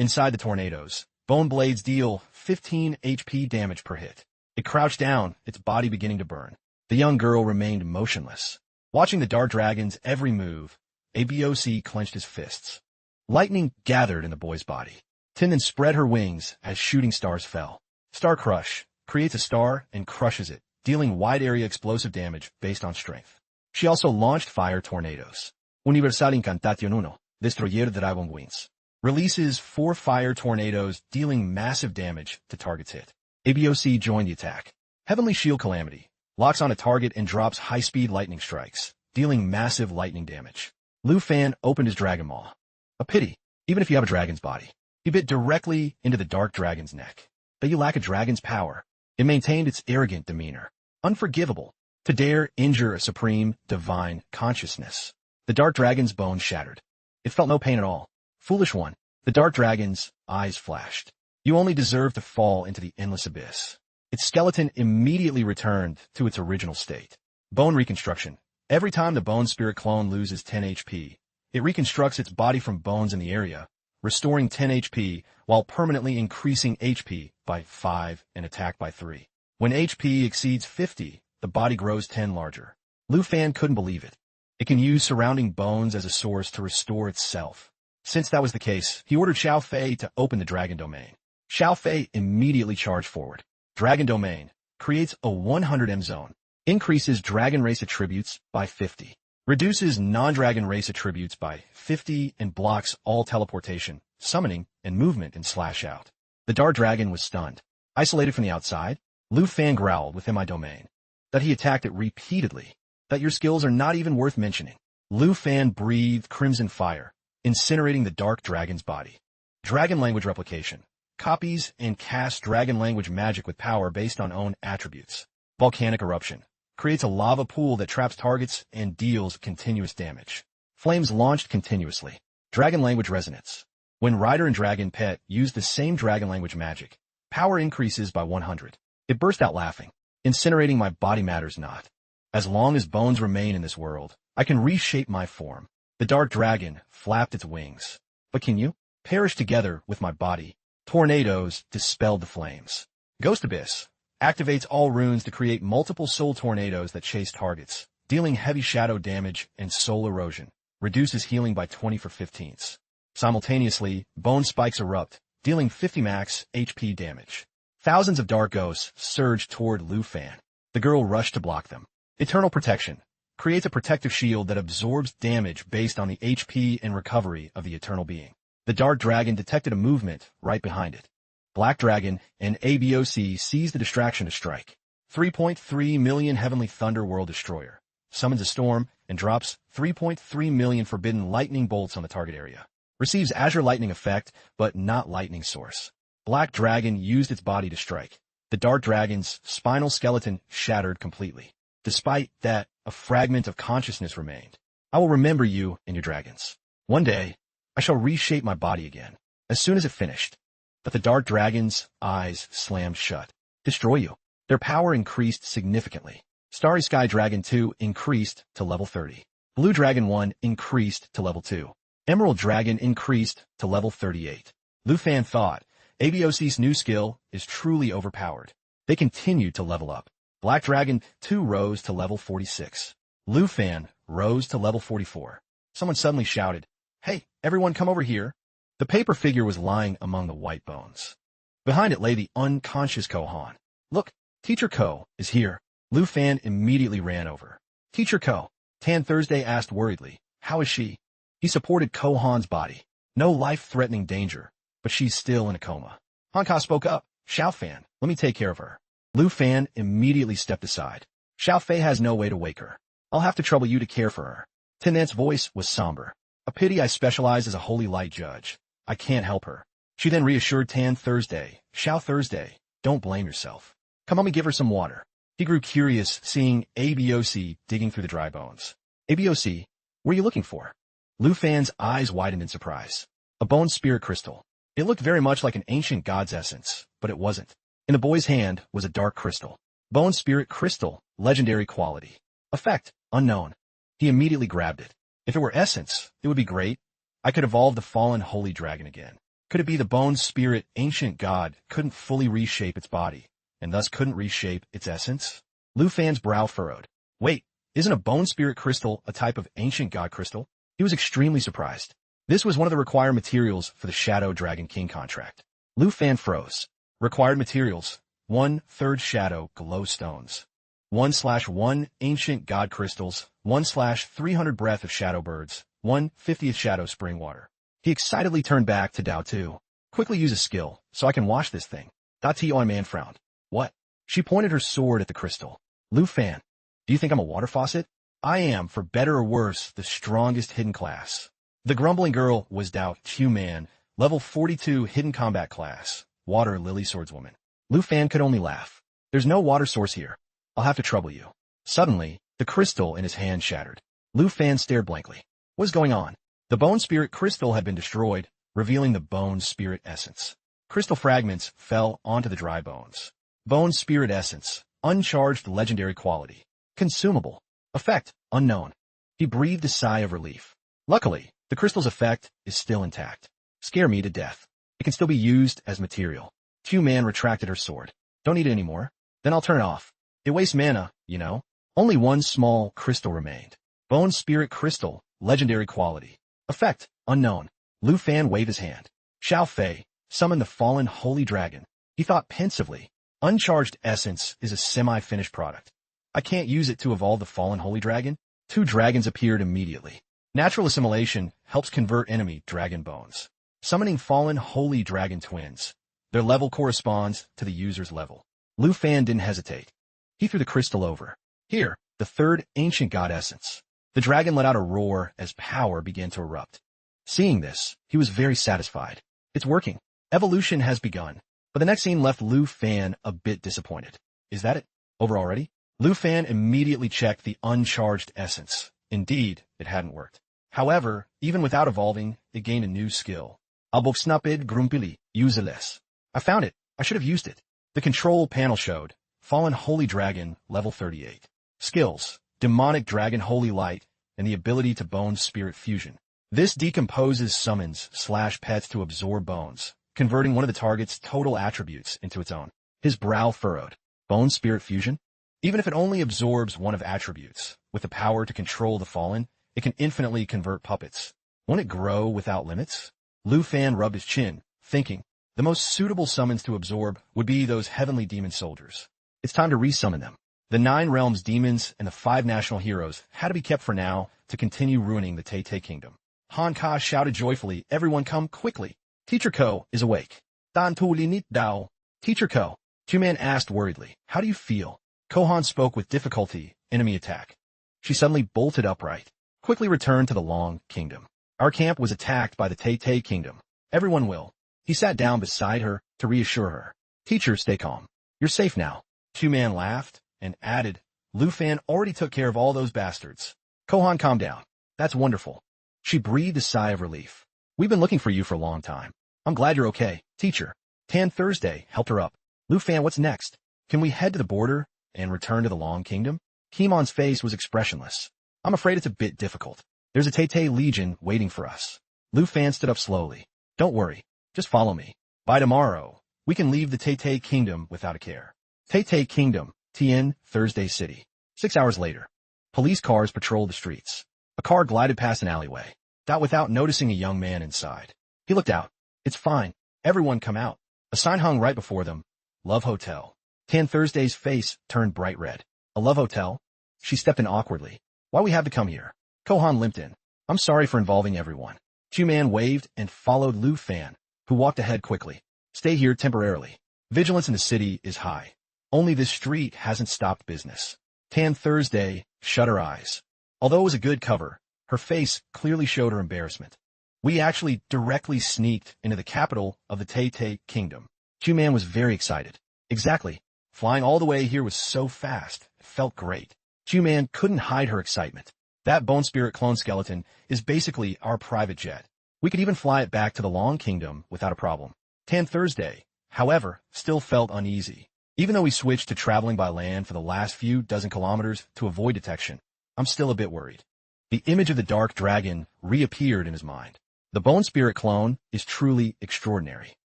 Inside the tornadoes, bone blades deal 15 HP damage per hit. It crouched down, its body beginning to burn. The young girl remained motionless. Watching the dark dragon's every move, ABOC clenched his fists. Lightning gathered in the boy's body. Tien then spread her wings as shooting stars fell. Star Crush creates a star and crushes it, dealing wide-area explosive damage based on strength. She also launched fire tornadoes. Universal Incantation 1, Destroyer Dragon Wings. Releases 4 fire tornadoes, dealing massive damage to targets hit. ABOC joined the attack. Heavenly Shield Calamity locks on a target and drops high-speed lightning strikes, dealing massive lightning damage. Lu Fan opened his Dragon Maw. A pity, even if you have a dragon's body. He bit directly into the dark dragon's neck. But you lack a dragon's power. It maintained its arrogant demeanor. Unforgivable. To dare injure a supreme, divine consciousness. The dark dragon's bones shattered. It felt no pain at all. Foolish one. The dark dragon's eyes flashed. You only deserve to fall into the endless abyss. Its skeleton immediately returned to its original state. Bone reconstruction. Every time the bone spirit clone loses 10 HP, it reconstructs its body from bones in the area, restoring 10 HP while permanently increasing HP by 5 and attack by 3. When HP exceeds 50, the body grows 10 larger. Lu Fan couldn't believe it. It can use surrounding bones as a source to restore itself. Since that was the case, he ordered Xiao Fei to open the Dragon Domain. Xiao Fei immediately charged forward. Dragon Domain creates a 100 m zone, increases dragon race attributes by 50, reduces non-dragon race attributes by 50, and blocks all teleportation, summoning, and movement in Slash Out. The dark dragon was stunned. Isolated from the outside, Lu Fan growled within my domain. That he attacked it repeatedly. That your skills are not even worth mentioning. Lu Fan breathed crimson fire, incinerating the dark dragon's body. Dragon language replication. Copies and casts dragon language magic with power based on own attributes. Volcanic eruption. Creates a lava pool that traps targets and deals continuous damage. Flames launched continuously. Dragon language resonance. When Rider and Dragon Pet use the same dragon language magic, power increases by 100. It burst out laughing. Incinerating my body matters not. As long as bones remain in this world, I can reshape my form. The dark dragon flapped its wings. But can you? Perish together with my body. Tornadoes dispelled the flames. Ghost Abyss activates all runes to create multiple soul tornadoes that chase targets, dealing heavy shadow damage and soul erosion. Reduces healing by 20 for 15ths. Simultaneously, bone spikes erupt, dealing 50 max HP damage. Thousands of dark ghosts surged toward Lu Fan. The girl rushed to block them. Eternal Protection creates a protective shield that absorbs damage based on the HP and recovery of the eternal being. The dark dragon detected a movement right behind it. Black Dragon and ABOC seized the distraction to strike. 3.3 million Heavenly Thunder World Destroyer summons a storm and drops 3.3 million forbidden lightning bolts on the target area. Receives Azure Lightning effect, but not lightning source. Black Dragon used its body to strike. The dark dragon's spinal skeleton shattered completely. Despite that, a fragment of consciousness remained. I will remember you and your dragons. One day, I shall reshape my body again, as soon as it finished. But the dark dragon's eyes slammed shut. Destroy you. Their power increased significantly. Starry Sky Dragon 2 increased to level 30. Blue Dragon 1 increased to level 2. Emerald Dragon increased to level 38. Lu Fan thought, ABOC's new skill is truly overpowered. They continued to level up. Black Dragon 2 rose to level 46. Lu Fan rose to level 44. Someone suddenly shouted, "Hey, everyone come over here." The paper figure was lying among the white bones. Behind it lay the unconscious Kohan. "Look, Teacher Ko is here." Lu Fan immediately ran over. "Teacher Ko," Tan Thursday asked worriedly, "how is she?" He supported Kohan's body. No life-threatening danger, but she's still in a coma. Hanka spoke up. "Xiao Fan, let me take care of her." Lu Fan immediately stepped aside. "Xiao Fei has no way to wake her. I'll have to trouble you to care for her." Tenant's voice was somber. "A pity I specialize as a holy light judge. I can't help her." She then reassured Tan Thursday. "Xiao Thursday, don't blame yourself. Come, let me give her some water." He grew curious, seeing ABOC digging through the dry bones. "ABOC, what are you looking for?" Lu Fan's eyes widened in surprise. A bone spirit crystal. It looked very much like an ancient god's essence, but it wasn't. In the boy's hand was a dark crystal. Bone spirit crystal, legendary quality. Effect, unknown. He immediately grabbed it. If it were essence, it would be great. I could evolve the fallen holy dragon again. Could it be the bone spirit ancient god couldn't fully reshape its body, and thus couldn't reshape its essence? Lu Fan's brow furrowed. Wait, isn't a bone spirit crystal a type of ancient god crystal? He was extremely surprised. This was one of the required materials for the Shadow Dragon King contract. Lu Fan froze. Required materials: 1/3 shadow glow stones, 1/1 ancient god crystals, 1/300 breath of shadow birds, 1/50th shadow spring water. He excitedly turned back to Dao 2. Quickly use a skill, so I can wash this thing. Tien Man frowned. What? She pointed her sword at the crystal. Lu Fan, do you think I'm a water faucet? I am, for better or worse, the strongest hidden class. The grumbling girl was Dao 2 Man, level 42 hidden combat class, water lily swordswoman. Lu Fan could only laugh. There's no water source here. I'll have to trouble you. Suddenly, the crystal in his hand shattered. Lu Fan stared blankly. What is going on? The bone spirit crystal had been destroyed, revealing the bone spirit essence. Crystal fragments fell onto the dry bones. Bone spirit essence, uncharged legendary quality. Consumable. Effect, unknown. He breathed a sigh of relief. Luckily, the crystal's effect is still intact. Scare me to death. It can still be used as material. Q Man retracted her sword. Don't need it anymore. Then I'll turn it off. It wastes mana, you know. Only one small crystal remained. Bone spirit crystal, legendary quality. Effect, unknown. Lu Fan waved his hand. Xiao Fei, summon the fallen holy dragon. He thought pensively. Uncharged essence is a semi-finished product. I can't use it to evolve the fallen holy dragon. 2 dragons appeared immediately. Natural assimilation helps convert enemy dragon bones. Summoning fallen holy dragon twins. Their level corresponds to the user's level. Lu Fan didn't hesitate. He threw the crystal over. Here, the 3rd ancient god essence. The dragon let out a roar as power began to erupt. Seeing this, he was very satisfied. It's working. Evolution has begun. But the next scene left Lu Fan a bit disappointed. Is that it? Over already? Lu Fan immediately checked the uncharged essence. Indeed, it hadn't worked. However, even without evolving, it gained a new skill. Alboksnapid Grumpili, useless. I found it. I should have used it. The control panel showed. Fallen Holy Dragon, level 38. Skills: Demonic Dragon Holy Light, and the ability to Bone Spirit Fusion. This decomposes summons/pets to absorb bones, converting one of the target's total attributes into its own. His brow furrowed. Bone Spirit Fusion? Even if it only absorbs one of attributes, with the power to control the fallen, it can infinitely convert puppets. Won't it grow without limits? Lu Fan rubbed his chin, thinking. The most suitable summons to absorb would be those heavenly demon soldiers. It's time to resummon them. The 9 realms demons and the 5 national heroes had to be kept for now to continue ruining the Tay Kingdom. Han Ka shouted joyfully, everyone come quickly. Teacher Ko is awake. Dan tu li nit dao. Teacher Ko. Q-Man asked worriedly, how do you feel? Kohan spoke with difficulty, enemy attack. She suddenly bolted upright. Quickly returned to the Long Kingdom. Our camp was attacked by the Tay Kingdom. Everyone will. He sat down beside her to reassure her. Teacher, stay calm. You're safe now. Q-Man laughed and added, Lu Fan already took care of all those bastards. Kohan, calm down. That's wonderful. She breathed a sigh of relief. We've been looking for you for a long time. I'm glad you're okay, teacher. Tan Thursday helped her up. Lu Fan, what's next? Can we head to the border and return to the Long Kingdom? Kimon's face was expressionless. I'm afraid it's a bit difficult. There's a Tay Legion waiting for us. Lu Fan stood up slowly. Don't worry. Just follow me. By tomorrow, we can leave the Tay Kingdom without a care. Tay Kingdom, Tien, Thursday City. 6 hours later. Police cars patrolled the streets. A car glided past an alleyway. Without noticing a young man inside. He looked out. It's fine. Everyone come out. A sign hung right before them. Love Hotel. Tan Thursday's face turned bright red. A love hotel? She stepped in awkwardly. Why we have to come here? Kohan limped in. I'm sorry for involving everyone. Q-Man waved and followed Lu Fan, who walked ahead quickly. Stay here temporarily. Vigilance in the city is high. Only this street hasn't stopped business. Tan Thursday shut her eyes. Although it was a good cover, her face clearly showed her embarrassment. We actually directly sneaked into the capital of the Tay Kingdom. Q-Man was very excited. Exactly. Flying all the way here was so fast. It felt great. Q-Man couldn't hide her excitement. That Bone Spirit clone skeleton is basically our private jet. We could even fly it back to the Long Kingdom without a problem. Tan Thursday, however, still felt uneasy. Even though we switched to traveling by land for the last few dozen kilometers to avoid detection, I'm still a bit worried. The image of the dark dragon reappeared in his mind. The Bone Spirit clone is truly extraordinary.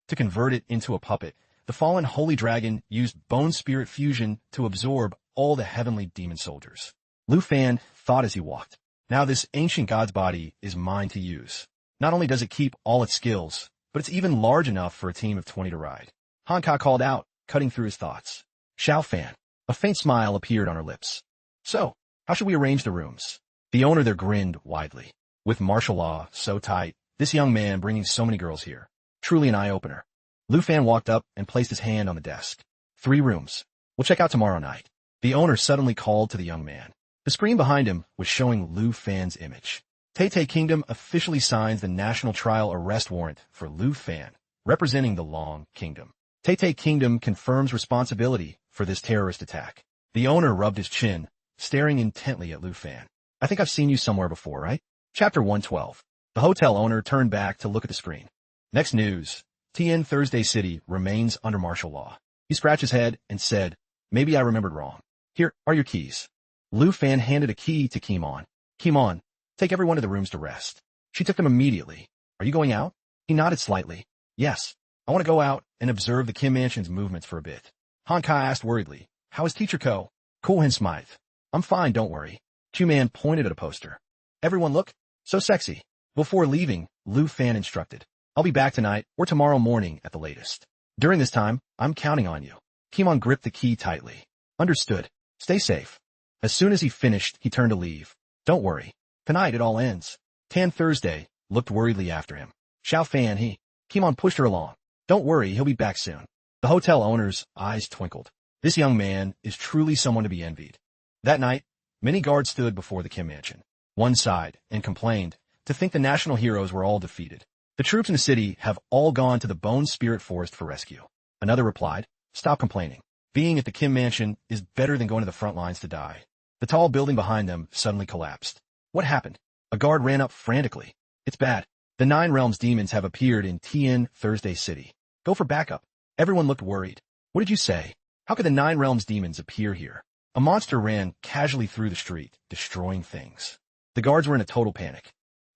To convert it into a puppet, the fallen holy dragon used Bone Spirit fusion to absorb all the heavenly demon soldiers. Lu Fan thought as he walked, now this ancient god's body is mine to use. Not only does it keep all its skills, but it's even large enough for a team of 20 to ride. Hanka called out, cutting through his thoughts. Xiao Fan. A faint smile appeared on her lips. So, how should we arrange the rooms? The owner there grinned widely. With martial law so tight, this young man bringing so many girls here. Truly an eye-opener. Lu Fan walked up and placed his hand on the desk. 3 rooms. We'll check out tomorrow night. The owner suddenly called to the young man. The screen behind him was showing Lu Fan's image. Tay Kingdom officially signs the national trial arrest warrant for Lu Fan, representing the Long Kingdom. Tay Kingdom confirms responsibility for this terrorist attack. The owner rubbed his chin, staring intently at Lu Fan. I think I've seen you somewhere before, right? Chapter 112. The hotel owner turned back to look at the screen. Next news. Tien Thursday City remains under martial law. He scratched his head and said, maybe I remembered wrong. Here are your keys. Lu Fan handed a key to Kimon. Kimon, take everyone to the rooms to rest. She took them immediately. Are you going out? He nodded slightly. Yes. I want to go out and observe the Kim Mansion's movements for a bit. Hankai asked worriedly, how is Teacher Ko? Coolhin smiled. I'm fine, don't worry. Q-Man pointed at a poster. Everyone look, so sexy. Before leaving, Lu Fan instructed. I'll be back tonight or tomorrow morning at the latest. During this time, I'm counting on you. Kimon gripped the key tightly. Understood. Stay safe. As soon as he finished, he turned to leave. Don't worry. Tonight it all ends. Tan Thursday looked worriedly after him. Xiao Fan he. Kimon pushed her along. Don't worry, he'll be back soon. The hotel owner's eyes twinkled. This young man is truly someone to be envied. That night, many guards stood before the Kim Mansion. One sighed and complained to think the national heroes were all defeated. The troops in the city have all gone to the Bone Spirit Forest for rescue. Another replied, stop complaining. Being at the Kim Mansion is better than going to the front lines to die. The tall building behind them suddenly collapsed. What happened? A guard ran up frantically. It's bad. The 9 Realms demons have appeared in Tien Thursday City. Go for backup. Everyone looked worried. What did you say? How could the 9 Realms demons appear here? A monster ran casually through the street, destroying things. The guards were in a total panic.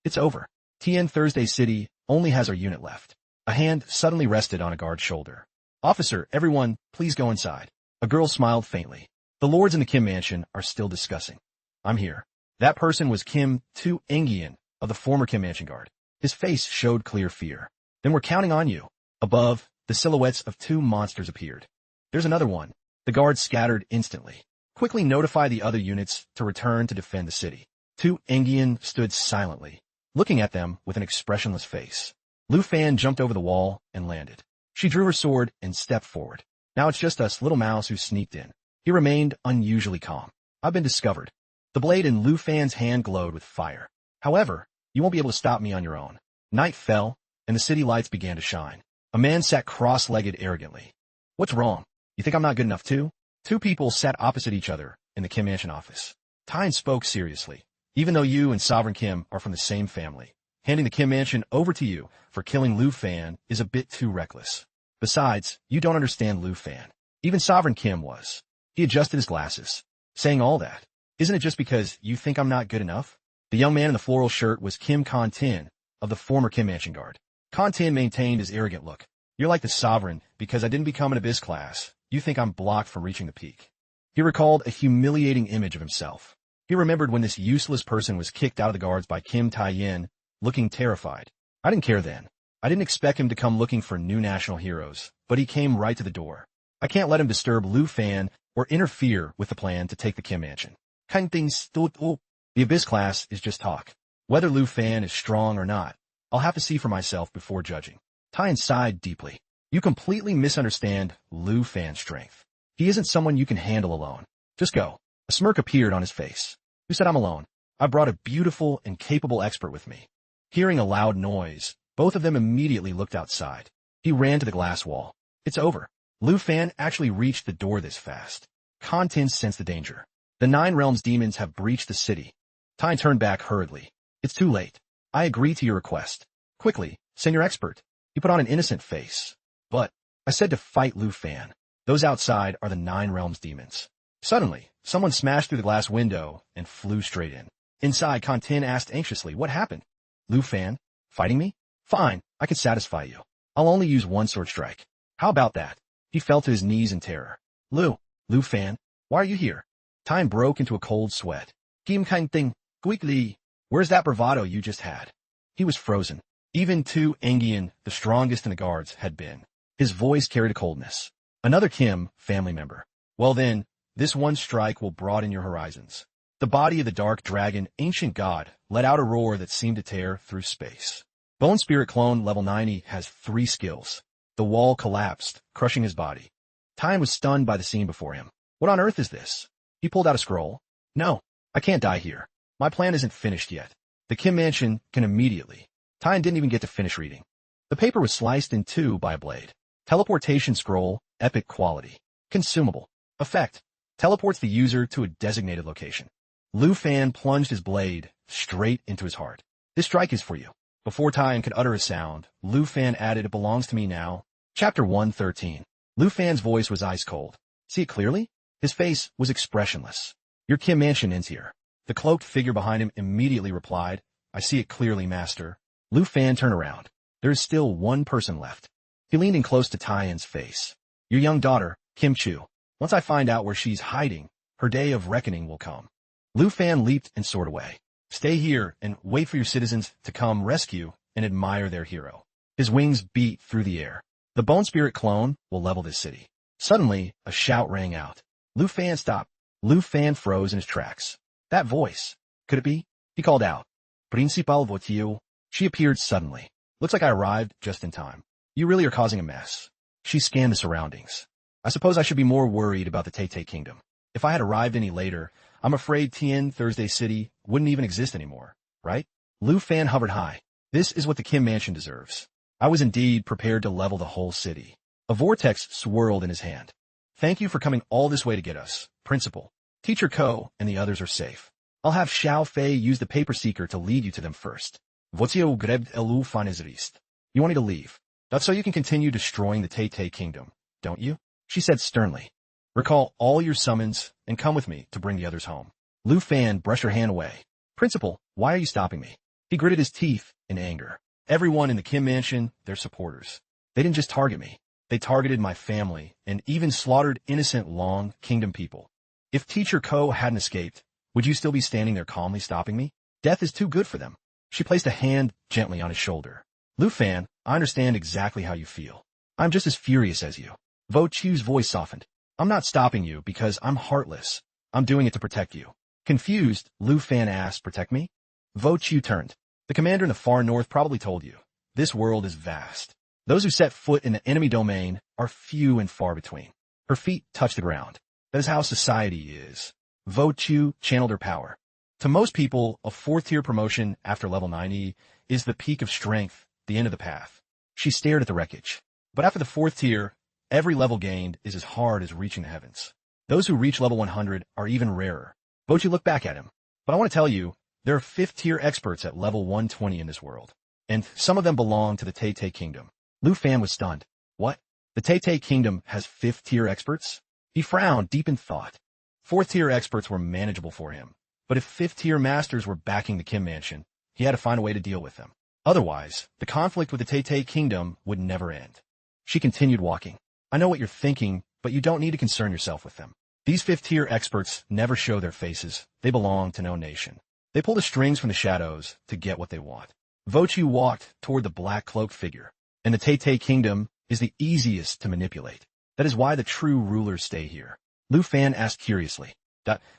It's over. Tien Thursday City only has our unit left. A hand suddenly rested on a guard's shoulder. Officer, everyone, please go inside. A girl smiled faintly. The lords in the Kim Mansion are still discussing. I'm here. That person was Kim Tu Engian of the former Kim Mansion Guard. His face showed clear fear. Then we're counting on you. Above, the silhouettes of 2 monsters appeared. There's another one. The guards scattered instantly. Quickly notify the other units to return to defend the city. Tu Engian stood silently, looking at them with an expressionless face. Lu Fan jumped over the wall and landed. She drew her sword and stepped forward. Now it's just us, little mouse, who sneaked in. He remained unusually calm. I've been discovered. The blade in Lu Fan's hand glowed with fire. However, you won't be able to stop me on your own. Night fell, and the city lights began to shine. A man sat cross-legged arrogantly. What's wrong? You think I'm not good enough too? 2 people sat opposite each other in the Kim Mansion office. Tien spoke seriously. Even though you and Sovereign Kim are from the same family, handing the Kim Mansion over to you for killing Lu Fan is a bit too reckless. Besides, you don't understand Lu Fan. Even Sovereign Kim was. He adjusted his glasses. Saying all that, isn't it just because you think I'm not good enough? The young man in the floral shirt was Kim Tin of the former Kim Mansion Guard. Tin maintained his arrogant look. You're like the Sovereign because I didn't become an Abyss class. You think I'm blocked from reaching the peak. He recalled a humiliating image of himself. He remembered when this useless person was kicked out of the guards by Kim Tai-yin, looking terrified. I didn't care then. I didn't expect him to come looking for new national heroes, but he came right to the door. I can't let him disturb Lu Fan or interfere with the plan to take the Kim Mansion. The Abyss class is just talk. Whether Lu Fan is strong or not, I'll have to see for myself before judging. Tien sighed deeply. You completely misunderstand Lu Fan's strength. He isn't someone you can handle alone. Just go. A smirk appeared on his face. Who said I'm alone? I brought a beautiful and capable expert with me. Hearing a loud noise, both of them immediately looked outside. He ran to the glass wall. It's over. Lu Fan actually reached the door this fast. Tin sensed the danger. The 9 Realms demons have breached the city. Tien turned back hurriedly. It's too late. I agree to your request. Quickly, send your expert. He put on an innocent face. But, I said to fight Lu Fan. Those outside are the 9 realms demons. Suddenly, someone smashed through the glass window and flew straight in. Inside, Tien asked anxiously, what happened? Lu Fan? Fighting me? Fine, I can satisfy you. I'll only use 1 sword strike. How about that? He fell to his knees in terror. Lu Fan, why are you here? Tien broke into a cold sweat. Kim kind thing, quickly. Where's that bravado you just had? He was frozen. Even Tu Engian, the strongest in the guards, had been. His voice carried a coldness. Another Kim, family member. Well then, this 1 strike will broaden your horizons. The body of the dark dragon, ancient god, let out a roar that seemed to tear through space. Bone Spirit Clone level 90 has 3 skills. The wall collapsed, crushing his body. Tien was stunned by the scene before him. What on earth is this? He pulled out a scroll. No, I can't die here. My plan isn't finished yet. The Kim Mansion can immediately. Tien didn't even get to finish reading. The paper was sliced in 2 by a blade. Teleportation scroll, epic quality. Consumable. Effect. Teleports the user to a designated location. Lu Fan plunged his blade straight into his heart. This strike is for you. Before Tien could utter a sound, Lu Fan added, it belongs to me now. Chapter 113. Lu Fan's voice was ice cold. See it clearly? His face was expressionless. Your Kim Mansion ends here. The cloaked figure behind him immediately replied, I see it clearly, master. Lu Fan turned around. There is still 1 person left. He leaned in close to Tien's face. Your young daughter, Kim Chu. Once I find out where she's hiding, her day of reckoning will come. Lu Fan leaped and soared away. Stay here and wait for your citizens to come rescue and admire their hero. His wings beat through the air. The Bone Spirit Clone will level this city. Suddenly, a shout rang out. Lu Fan stopped. Lu Fan froze in his tracks. That voice. Could it be? He called out. Principal Votiu. She appeared suddenly. Looks like I arrived just in time. You really are causing a mess. She scanned the surroundings. I suppose I should be more worried about the Tay Kingdom. If I had arrived any later, I'm afraid Tien Thursday City wouldn't even exist anymore, right? Lu Fan hovered high. This is what the Kim Mansion deserves. I was indeed prepared to level the whole city. A vortex swirled in his hand. Thank you for coming all this way to get us, Principal. Teacher Ko and the others are safe. I'll have Xiao Fei use the paper seeker to lead you to them first. Votio grebt elu fanizrist. You want me to leave? That's so you can continue destroying the Tay Kingdom, don't you? She said sternly. Recall all your summons and come with me to bring the others home. Lu Fan brushed her hand away. Principal, why are you stopping me? He gritted his teeth in anger. Everyone in the Kim Mansion, their supporters. They didn't just target me. They targeted my family and even slaughtered innocent Long Kingdom people. If Teacher Ko hadn't escaped, would you still be standing there calmly stopping me? Death is too good for them. She placed a hand gently on his shoulder. Lu Fan, I understand exactly how you feel. I'm just as furious as you. Vo Chu's voice softened. I'm not stopping you because I'm heartless. I'm doing it to protect you. Confused, Lu Fan asked, protect me? Vo Chu turned. The commander in the far north probably told you. This world is vast. Those who set foot in the enemy domain are few and far between. Her feet touched the ground. That is how society is. Vo Chu channeled her power. To most people, a 4th-tier promotion after level 90 is the peak of strength, the end of the path. She stared at the wreckage. But after the 4th tier, every level gained is as hard as reaching the heavens. Those who reach level 100 are even rarer. Vo Chu looked back at him. But I want to tell you, there are 5th-tier experts at level 120 in this world. And some of them belong to the Tay Kingdom. Lu Fan was stunned. What? The Tay Kingdom has 5th-tier experts? He frowned deep in thought. 4th-tier experts were manageable for him. But if 5th-tier masters were backing the Kim Mansion, he had to find a way to deal with them. Otherwise, the conflict with the Tay Kingdom would never end. She continued walking. I know what you're thinking, but you don't need to concern yourself with them. These 5th-tier experts never show their faces. They belong to no nation. They pull the strings from the shadows to get what they want. Vo Chu walked toward the black-cloaked figure. And the Tay Kingdom is the easiest to manipulate. That is why the true rulers stay here. Lu Fan asked curiously.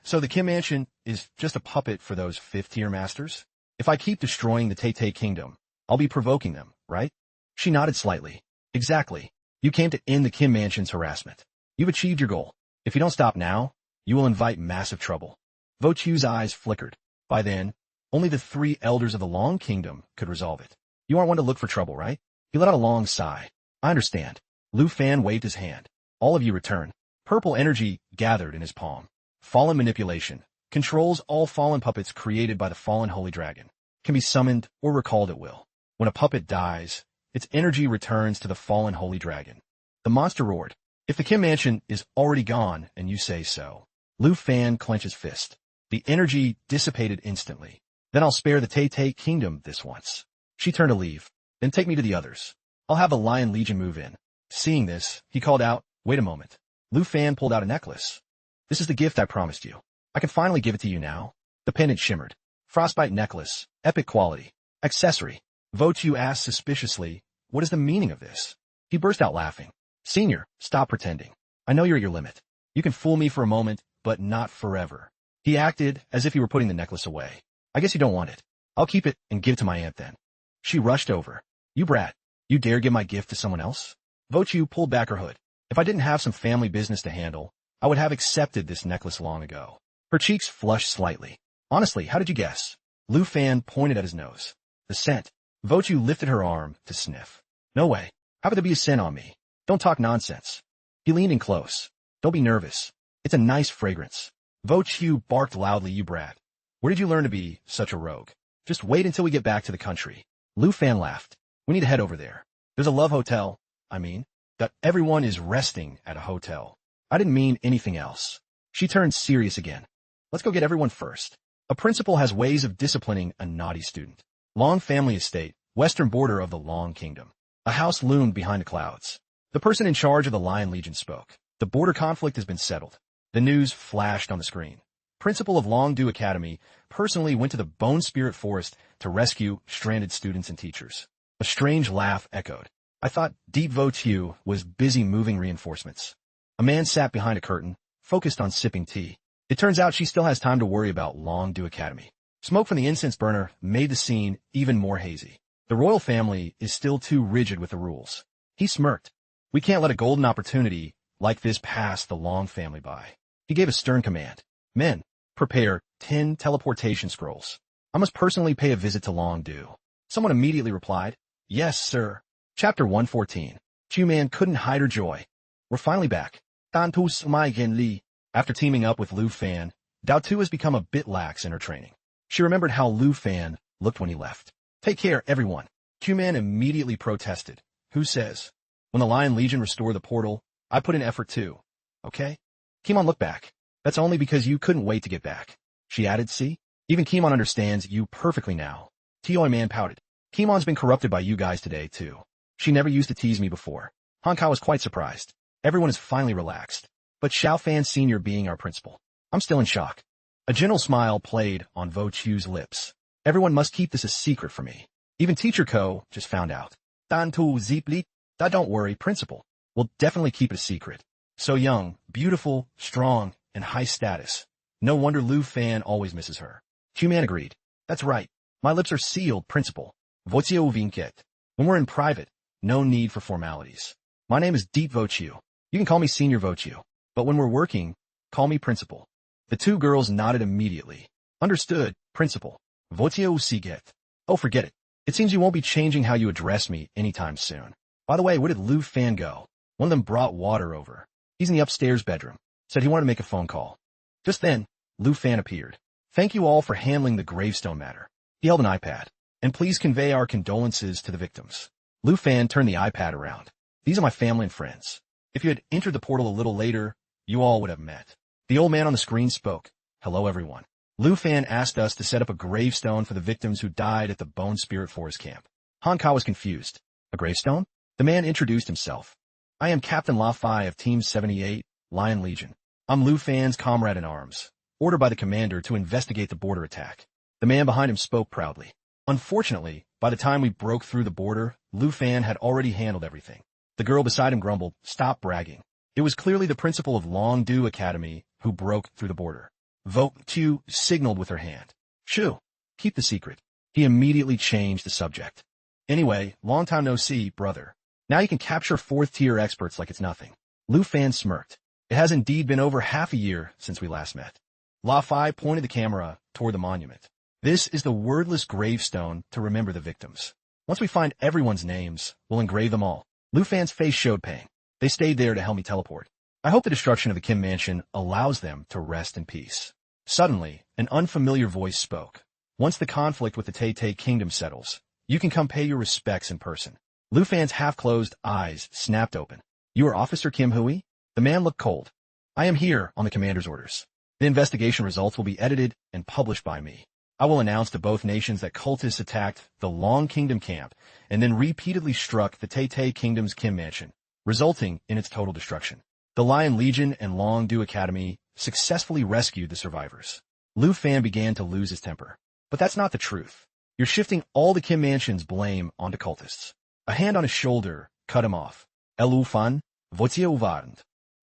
So the Kim Mansion is just a puppet for those 5th-tier masters? If I keep destroying the Tay Kingdom, I'll be provoking them, right? She nodded slightly. Exactly. You came to end the Kim Mansion's harassment. You've achieved your goal. If you don't stop now, you will invite massive trouble. Vo Chu's eyes flickered. By then, only the 3 elders of the Long Kingdom could resolve it. You aren't one to look for trouble, right? He let out a long sigh. I understand. Lu Fan waved his hand. All of you return. Purple energy gathered in his palm. Fallen manipulation. controls all fallen puppets created by the fallen holy dragon, can be summoned or recalled at will. When a puppet dies, its energy returns to the fallen holy dragon. The monster roared. If the Kim mansion is already gone and you say so. Lu Fan clenches fist. The energy dissipated instantly. Then I'll spare the Tay kingdom this once. She turned to leave. Then take me to the others. I'll have the Lion Legion move in. Seeing this, he called out, wait a moment. Lu Fan pulled out a necklace. This is the gift I promised you. I can finally give it to you now. The pendant shimmered. Frostbite necklace. Epic quality. Accessory. Vochu asked suspiciously, what is the meaning of this? He burst out laughing. Senior, stop pretending. I know you're at your limit. You can fool me for a moment, but not forever. He acted as if he were putting the necklace away. I guess you don't want it. I'll keep it and give it to my aunt then. She rushed over. You brat. You dare give my gift to someone else? Vochu pulled back her hood. If I didn't have some family business to handle, I would have accepted this necklace long ago. Her cheeks flushed slightly. Honestly, how did you guess? Lu Fan pointed at his nose. The scent. Vochu lifted her arm to sniff. No way. How could there be a scent on me? Don't talk nonsense. He leaned in close. Don't be nervous. It's a nice fragrance. Vochu barked loudly, you brat. Where did you learn to be such a rogue? Just wait until we get back to the country. Lu Fan laughed. We need to head over there. There's a love hotel. That everyone is resting at a hotel. I didn't mean anything else. She turned serious again. Let's go get everyone first. A principal has ways of disciplining a naughty student. Long family estate, western border of the Long Kingdom. A house loomed behind the clouds. The person in charge of the Lion Legion spoke. The border conflict has been settled. The news flashed on the screen. Principal of Longdu Academy personally went to the Bone Spirit Forest to rescue stranded students and teachers. A strange laugh echoed. I thought Deep Votu was busy moving reinforcements. A man sat behind a curtain, focused on sipping tea. It turns out she still has time to worry about Longdu Academy. Smoke from the incense burner made the scene even more hazy. The royal family is still too rigid with the rules. He smirked. We can't let a golden opportunity like this pass the Long family by. He gave a stern command. Men, prepare 10 teleportation scrolls. I must personally pay a visit to Longdu. Someone immediately replied, yes, sir. Chapter 114. Chu-Man couldn't hide her joy. We're finally back. Dantus Maigen Li. After teaming up with Lu Fan, Dao Tu has become a bit lax in her training. She remembered how Lu Fan looked when he left. Take care, everyone. Chu-Man immediately protested. Who says? When the Lion Legion restore the portal, I put in effort too. Okay? Kimon looked back. That's only because you couldn't wait to get back. She added, see? Even Kimon understands you perfectly now. Tioi Man pouted. Kimon's been corrupted by you guys today, too. She never used to tease me before. Honkai was quite surprised. Everyone is finally relaxed. But Xiao Fan Sr. being our principal. I'm still in shock. A gentle smile played on Vo Chu's lips. Everyone must keep this a secret from me. Even Teacher Ko just found out. Dan Tu Zipli. Don't worry, principal. We'll definitely keep it a secret. So young, beautiful, strong, and high status. No wonder Lu Fan always misses her. Q-Man agreed. That's right. My lips are sealed, principal. Vocio Vinket. When we're in private, no need for formalities. My name is Deep Vochu. You can call me Senior Vochu. But when we're working, call me principal. The two girls nodded immediately. Understood, principal. Vocio Siget. Oh, forget it. It seems you won't be changing how you address me anytime soon. By the way, where did Lu Fan go? One of them brought water over. He's in the upstairs bedroom. Said he wanted to make a phone call. Just then, Lu Fan appeared. Thank you all for handling the gravestone matter. He held an iPad. And please convey our condolences to the victims. Lu Fan turned the iPad around. These are my family and friends. If you had entered the portal a little later, you all would have met. The old man on the screen spoke. Hello, everyone. Lu Fan asked us to set up a gravestone for the victims who died at the Bone Spirit Forest camp. Honkai was confused. A gravestone? The man introduced himself. I am Captain La Fai of Team 78, Lion Legion. I'm Lu Fan's comrade in arms, ordered by the commander to investigate the border attack. The man behind him spoke proudly. Unfortunately, by the time we broke through the border, Lu Fan had already handled everything. The girl beside him grumbled, stop bragging. It was clearly the principal of Longdu Academy who broke through the border. Vo Tu signaled with her hand. Shoo, keep the secret. He immediately changed the subject. Anyway, long time no see, brother. Now you can capture fourth-tier experts like it's nothing. Lu Fan smirked. It has indeed been over half a year since we last met. La Fai pointed the camera toward the monument. This is the wordless gravestone to remember the victims. Once we find everyone's names, we'll engrave them all. Lu Fan's face showed pain. They stayed there to help me teleport. I hope the destruction of the Kim mansion allows them to rest in peace. Suddenly, an unfamiliar voice spoke. Once the conflict with the Tay kingdom settles, you can come pay your respects in person. Lu Fan's half-closed eyes snapped open. You are Officer Kim Hui? The man looked cold. I am here on the commander's orders. The investigation results will be edited and published by me. I will announce to both nations that cultists attacked the Long Kingdom camp and then repeatedly struck the Tay Kingdom's Kim mansion, resulting in its total destruction. The Lion Legion and Long Du Academy successfully rescued the survivors. Lu Fan began to lose his temper. But that's not the truth. You're shifting all the Kim mansion's blame onto cultists. A hand on his shoulder cut him off. Lu Fan, Overpowered.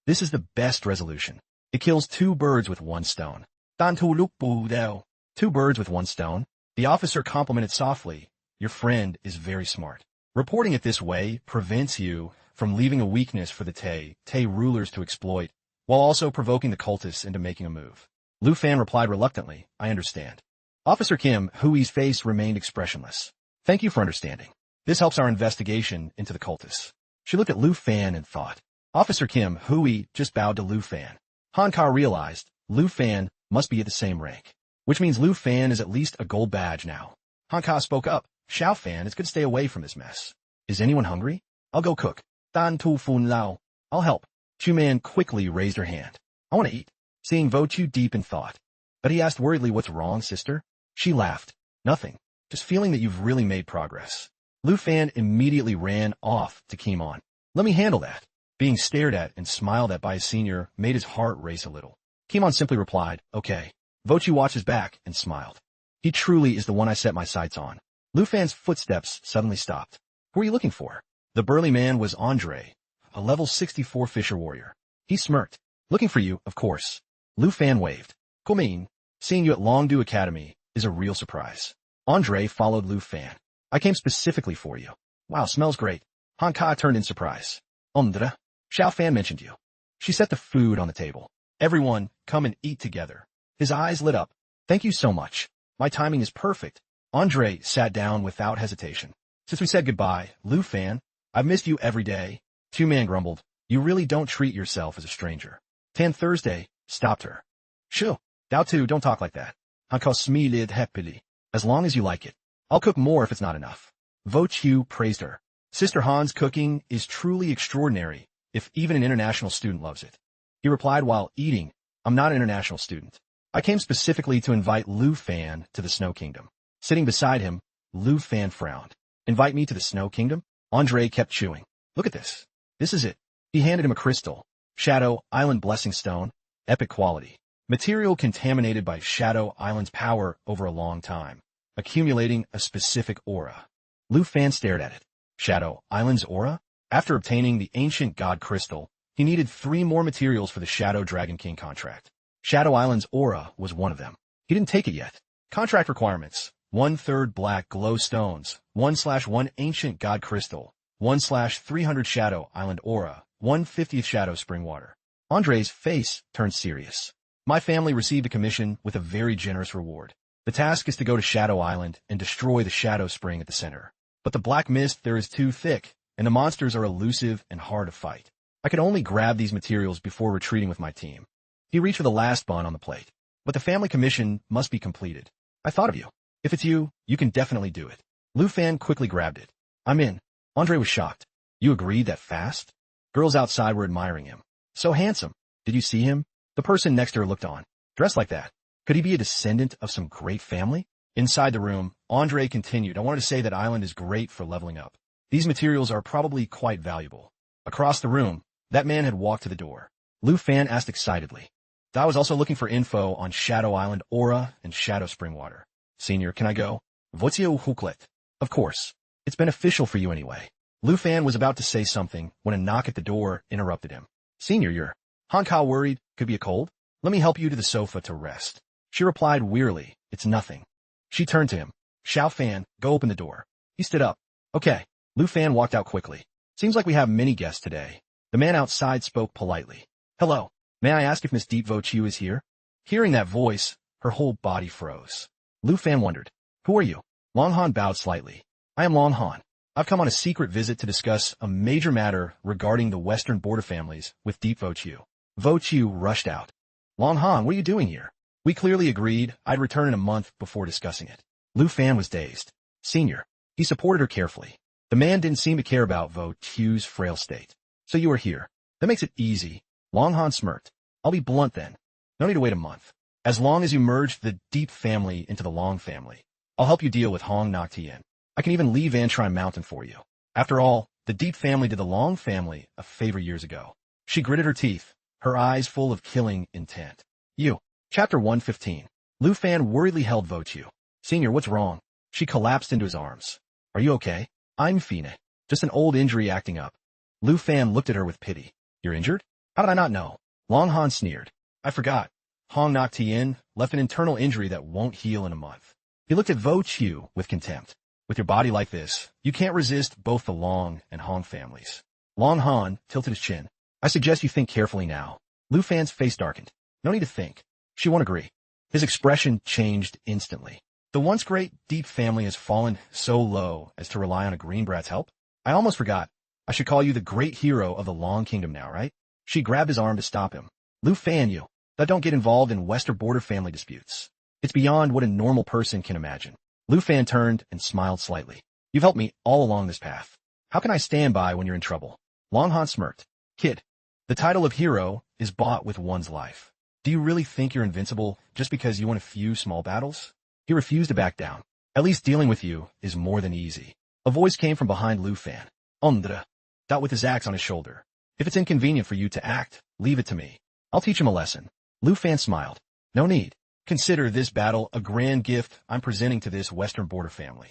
This is the best resolution. It kills two birds with one stone. Two birds with one stone. The officer complimented softly. Your friend is very smart. Reporting it this way prevents you from leaving a weakness for the Tay rulers to exploit, while also provoking the cultists into making a move. Lu Fan replied reluctantly, I understand. Officer Kim Hui's face remained expressionless. Thank you for understanding. This helps our investigation into the cultists. She looked at Lu Fan and thought. Officer Kim Hui just bowed to Lu Fan. Han Ka realized Lu Fan must be at the same rank, which means Lu Fan is at least a gold badge now. Han Ka spoke up. Xiao Fan, it's good to stay away from this mess. Is anyone hungry? I'll go cook. Dan Tu Fun Lao. I'll help. Chu Man quickly raised her hand. I want to eat. Seeing Vo Chu deep in thought. But he asked worriedly, what's wrong, sister? She laughed. Nothing. Just feeling that you've really made progress. Lu Fan immediately ran off to Kimon. Let me handle that. Being stared at and smiled at by his senior made his heart race a little. Kimon simply replied, okay. Vo Chu watched his back and smiled. He truly is the one I set my sights on. Lu Fan's footsteps suddenly stopped. Who are you looking for? The burly man was Andre, a level 64 Fisher warrior. He smirked. Looking for you, of course. Lu Fan waved. Cool. Seeing you at Long Du Academy is a real surprise. Andre followed Lu Fan. I came specifically for you. Wow, smells great. Han Ka turned in surprise. Ondra, Xiao Fan mentioned you. She set the food on the table. Everyone, come and eat together. His eyes lit up. Thank you so much. My timing is perfect. Andre sat down without hesitation. Since we said goodbye, Lu Fan, I've missed you every day. Two Man grumbled. You really don't treat yourself as a stranger. Tan Thursday stopped her. Shoo, Dao Tu, don't talk like that. Han Ka smiled happily. As long as you like it. I'll cook more if it's not enough. Vo Chu praised her. Sister Han's cooking is truly extraordinary, if even an international student loves it. He replied while eating, I'm not an international student. I came specifically to invite Lu Fan to the Snow Kingdom. Sitting beside him, Lu Fan frowned. Invite me to the Snow Kingdom? Andre kept chewing. Look at this. This is it. He handed him a crystal. Shadow Island Blessing Stone. Epic quality. Material contaminated by Shadow Island's power over a long time, accumulating a specific aura. Lu Fan stared at it. Shadow Island's aura? After obtaining the ancient god crystal, he needed 3 more materials for the Shadow Dragon King contract. Shadow Island's aura was one of them. He didn't take it yet. Contract requirements. 1/3 black glow stones, 1/1 ancient god crystal, 1/300 Shadow Island aura, 1/50th Shadow Spring water. Andre's face turned serious. My family received a commission with a very generous reward. The task is to go to Shadow Island and destroy the Shadow Spring at the center. But the black mist there is too thick, and the monsters are elusive and hard to fight. I could only grab these materials before retreating with my team. He reached for the last bun on the plate. But the family commission must be completed. I thought of you. If it's you, you can definitely do it. Lu Fan quickly grabbed it. I'm in. Andre was shocked. You agreed that fast? Girls outside were admiring him. So handsome. Did you see him? The person next to her looked on. Dressed like that. Could he be a descendant of some great family? Inside the room, Andre continued. I wanted to say that island is great for leveling up. These materials are probably quite valuable. Across the room, that man had walked to the door. Lu Fan asked excitedly. I was also looking for info on Shadow Island aura and Shadow Spring water. Senior, can I go? Votio Huklet. Of course. It's beneficial for you anyway. Lu Fan was about to say something when a knock at the door interrupted him. Senior, you're... Han Ka worried. Could be a cold? Let me help you to the sofa to rest. She replied wearily. It's nothing. She turned to him. Xiao Fan, go open the door. He stood up. Okay. Lu Fan walked out quickly. Seems like we have many guests today. The man outside spoke politely. Hello. May I ask if Miss Deep Vo Chu is here? Hearing that voice, her whole body froze. Lu Fan wondered. Who are you? Long Han bowed slightly. I am Long Han. I've come on a secret visit to discuss a major matter regarding the Western border families with Deep Vo Chu. Vo Chu rushed out. Long Han, what are you doing here? We clearly agreed I'd return in a month before discussing it. Lu Fan was dazed. Senior. He supported her carefully. The man didn't seem to care about Vo Chu's frail state. So you are here. That makes it easy. Long Han smirked. I'll be blunt then. No need to wait a month. As long as you merge the Deep family into the Long family, I'll help you deal with Hong Nok Tien. I can even leave Van Shrine Mountain for you. After all, the Deep family did the Long family a favor years ago. She gritted her teeth, her eyes full of killing intent. You. Chapter 115. Lu Fan worriedly held Vo Chu. Senior, what's wrong? She collapsed into his arms. Are you okay? I'm Fine. Just an old injury acting up. Lu Fan looked at her with pity. You're injured? How did I not know? Long Han sneered. I forgot. Hong Nok Tien left an internal injury that won't heal in a month. He looked at Vo Chu with contempt. With your body like this, you can't resist both the Long and Hong families. Long Han tilted his chin. I suggest you think carefully now. Lu Fan's face darkened. No need to think. She won't agree. His expression changed instantly. The once great Deep family has fallen so low as to rely on a green brat's help? I almost forgot. I should call you the great hero of the Long Kingdom now, right? She grabbed his arm to stop him. Lu Fan, you. That don't get involved in Western border family disputes. It's beyond what a normal person can imagine. Lu Fan turned and smiled slightly. You've helped me all along this path. How can I stand by when you're in trouble? Long Han smirked. Kid, the title of hero is bought with one's life. Do you really think you're invincible just because you won a few small battles? He refused to back down. At least dealing with you is more than easy. A voice came from behind Lu Fan. Ondra. Dot with his axe on his shoulder. If it's inconvenient for you to act, leave it to me. I'll teach him a lesson. Lu Fan smiled. No need. Consider this battle a grand gift I'm presenting to this Western border family.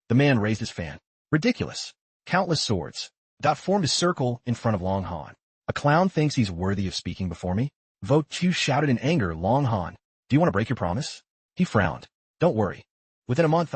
The man raised his fan. Ridiculous. Countless swords. Dot formed a circle in front of Long Han. A clown thinks he's worthy of speaking before me? Vo Chu shouted in anger. Long Han, do you want to break your promise? He frowned. Don't worry. Within a month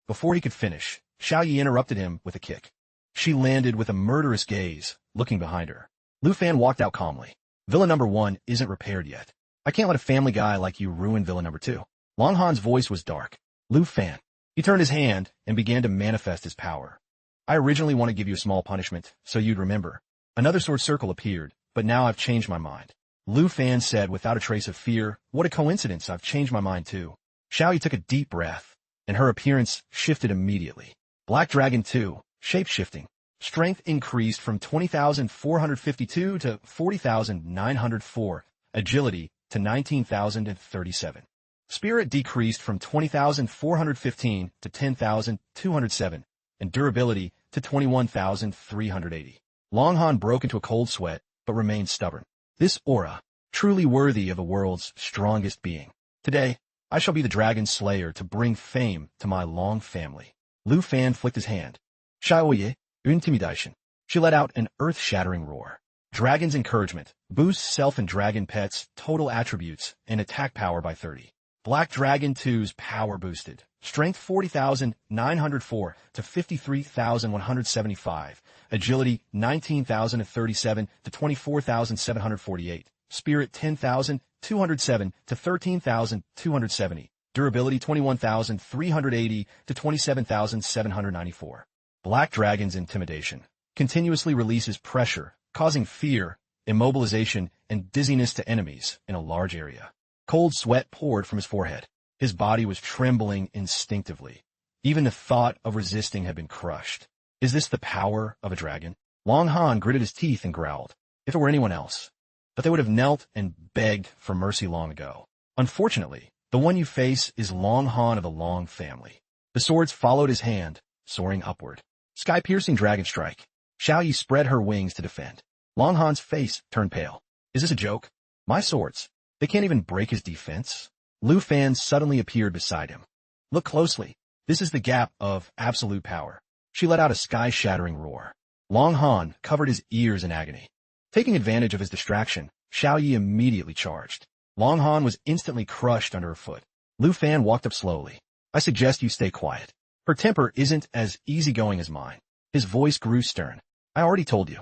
Before he could finish, Xiao Yi interrupted him with a kick. She landed with a murderous gaze, looking behind her. Lu Fan walked out calmly. Villa number 1 isn't repaired yet. I can't let a family guy like you ruin Villa number 2. Long Han's voice was dark. Lu Fan. He turned his hand and began to manifest his power. I originally want to give you a small punishment, so you'd remember. Another sword circle appeared, but now I've changed my mind. Lu Fan said without a trace of fear, what a coincidence, I've changed my mind too. Xiao Yi took a deep breath, and her appearance shifted immediately. Black Dragon 2, shape-shifting. Strength increased from 20,452 to 40,904. Agility to 19,037. Spirit decreased from 20,415 to 10,207. And durability to 21,380. Long Han broke into a cold sweat, but remained stubborn. This aura, truly worthy of the world's strongest being. Today, I shall be the dragon slayer to bring fame to my Long family. Lu Fan flicked his hand. Xiaoye, intimidation. She let out an earth-shattering roar. Dragon's encouragement boosts self and dragon pets' total attributes and attack power by 30. Black Dragon 2's power boosted. Strength 40,904 to 53,175. Agility 19,037 to 24,748. Spirit 10,207 to 13,270. Durability 21,380 to 27,794. Black Dragon's intimidation continuously releases pressure, causing fear, immobilization, and dizziness to enemies in a large area. Cold sweat poured from his forehead. His body was trembling instinctively. Even the thought of resisting had been crushed. Is this the power of a dragon? Long Han gritted his teeth and growled. If it were anyone else. But they would have knelt and begged for mercy long ago. Unfortunately, the one you face is Long Han of the Long family. The swords followed his hand, soaring upward. Sky-piercing dragon strike. Xiao Yi spread her wings to defend. Long Han's face turned pale. Is this a joke? My swords. They can't even break his defense. Lu Fan suddenly appeared beside him. Look closely. This is the gap of absolute power. She let out a sky-shattering roar. Long Han covered his ears in agony. Taking advantage of his distraction, Xiao Yi immediately charged. Long Han was instantly crushed under her foot. Lu Fan walked up slowly. I suggest you stay quiet. Her temper isn't as easygoing as mine. His voice grew stern. I already told you.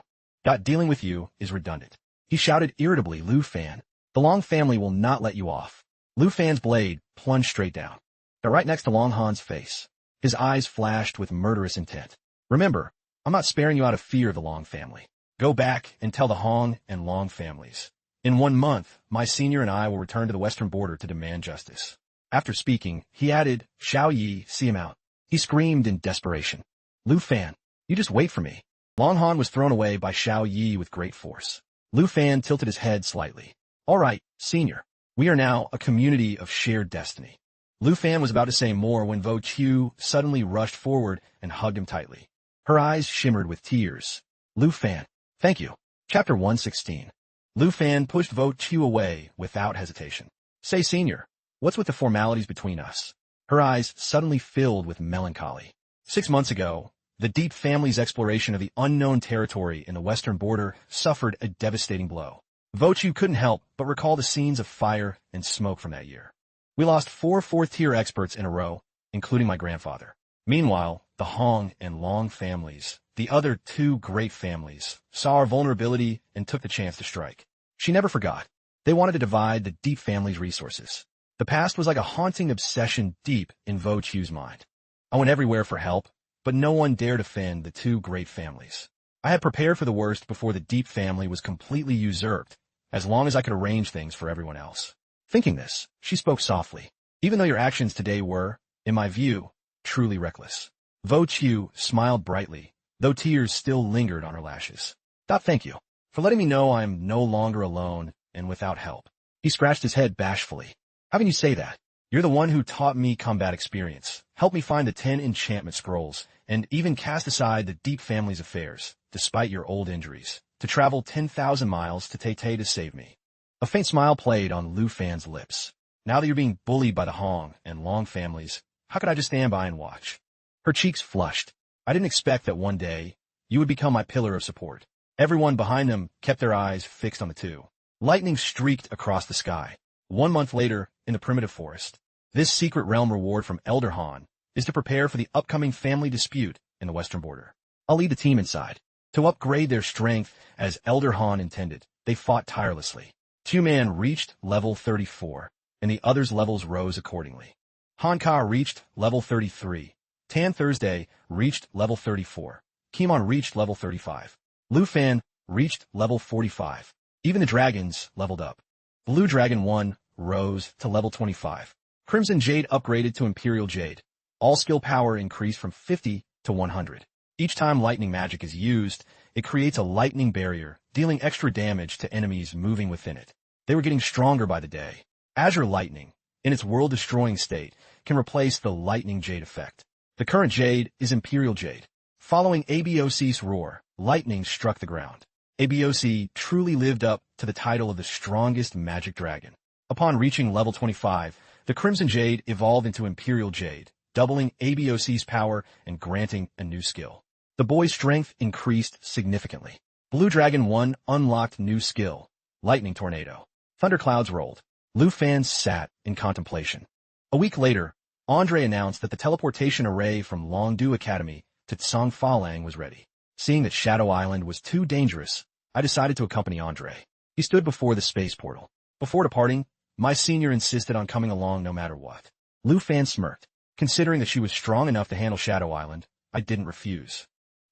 Dealing with you is redundant. He shouted irritably. Lu Fan. The Long family will not let you off. Lu Fan's blade plunged straight down. Right next to Long Han's face. His eyes flashed with murderous intent. Remember, I'm not sparing you out of fear of the Long family. Go back and tell the Hong and Long families. In 1 month, my senior and I will return to the western border to demand justice. After speaking, he added, Xiao Yi, see him out. He screamed in desperation. Lu Fan, you just wait for me. Long Han was thrown away by Xiao Yi with great force. Lu Fan tilted his head slightly. All right, senior. We are now a community of shared destiny. Lu Fan was about to say more when Vo Qiu suddenly rushed forward and hugged him tightly. Her eyes shimmered with tears. Lu Fan, thank you. Chapter 116. Lu Fan pushed Vo Qiu away without hesitation. Say, senior, what's with the formalities between us? Her eyes suddenly filled with melancholy. 6 months ago, the Deep family's exploration of the unknown territory in the western border suffered a devastating blow. Vo Qiu couldn't help but recall the scenes of fire and smoke from that year. We lost 4 fourth-tier experts in a row, including my grandfather. Meanwhile, the Hong and Long families, the other 2 great families, saw our vulnerability and took the chance to strike. She never forgot. They wanted to divide the Deep family's resources. The past was like a haunting obsession deep in Vo Qiu's mind. I went everywhere for help, but no one dared offend the 2 great families. I had prepared for the worst before the Deep family was completely usurped, as long as I could arrange things for everyone else. Thinking this, she spoke softly. Even though your actions today were, in my view, truly reckless. Vo Qiu smiled brightly, though tears still lingered on her lashes. Thank you for letting me know I'm no longer alone and without help. He scratched his head bashfully. How can you say that? You're the one who taught me combat experience, helped me find the 10 enchantment scrolls, and even cast aside the Deep family's affairs, despite your old injuries, to travel 10,000 miles to Tay to save me. A faint smile played on Lu Fan's lips. Now that you're being bullied by the Hong and Long families, how could I just stand by and watch? Her cheeks flushed. I didn't expect that one day you would become my pillar of support. Everyone behind them kept their eyes fixed on the 2. Lightning streaked across the sky. 1 month later, in the primitive forest, this secret realm reward from Elder Han is to prepare for the upcoming family dispute in the western border. I'll lead the team inside. To upgrade their strength as Elder Han intended, they fought tirelessly. Q-Man reached level 34, and the others' levels rose accordingly. Hanka reached level 33. Tan Thursday reached level 34. Kimon reached level 35. Lu Fan reached level 45. Even the dragons leveled up. Blue Dragon 1 rose to level 25. Crimson Jade upgraded to Imperial Jade. All skill power increased from 50 to 100. Each time lightning magic is used, it creates a lightning barrier, dealing extra damage to enemies moving within it. They were getting stronger by the day. Azure Lightning, in its world-destroying state, can replace the Lightning Jade effect. The current Jade is Imperial Jade. Following ABOC's roar, lightning struck the ground. ABOC truly lived up to the title of the strongest magic dragon. Upon reaching level 25, the Crimson Jade evolved into Imperial Jade, doubling ABOC's power and granting a new skill. The boy's strength increased significantly. Blue Dragon 1 unlocked new skill, Lightning Tornado. Thunderclouds rolled. Lu Fan sat in contemplation. A week later, Andre announced that the teleportation array from Longdu Academy to Tsang Falang was ready. Seeing that Shadow Island was too dangerous, I decided to accompany Andre. He stood before the space portal. Before departing, my senior insisted on coming along no matter what. Lu Fan smirked. Considering that she was strong enough to handle Shadow Island, I didn't refuse.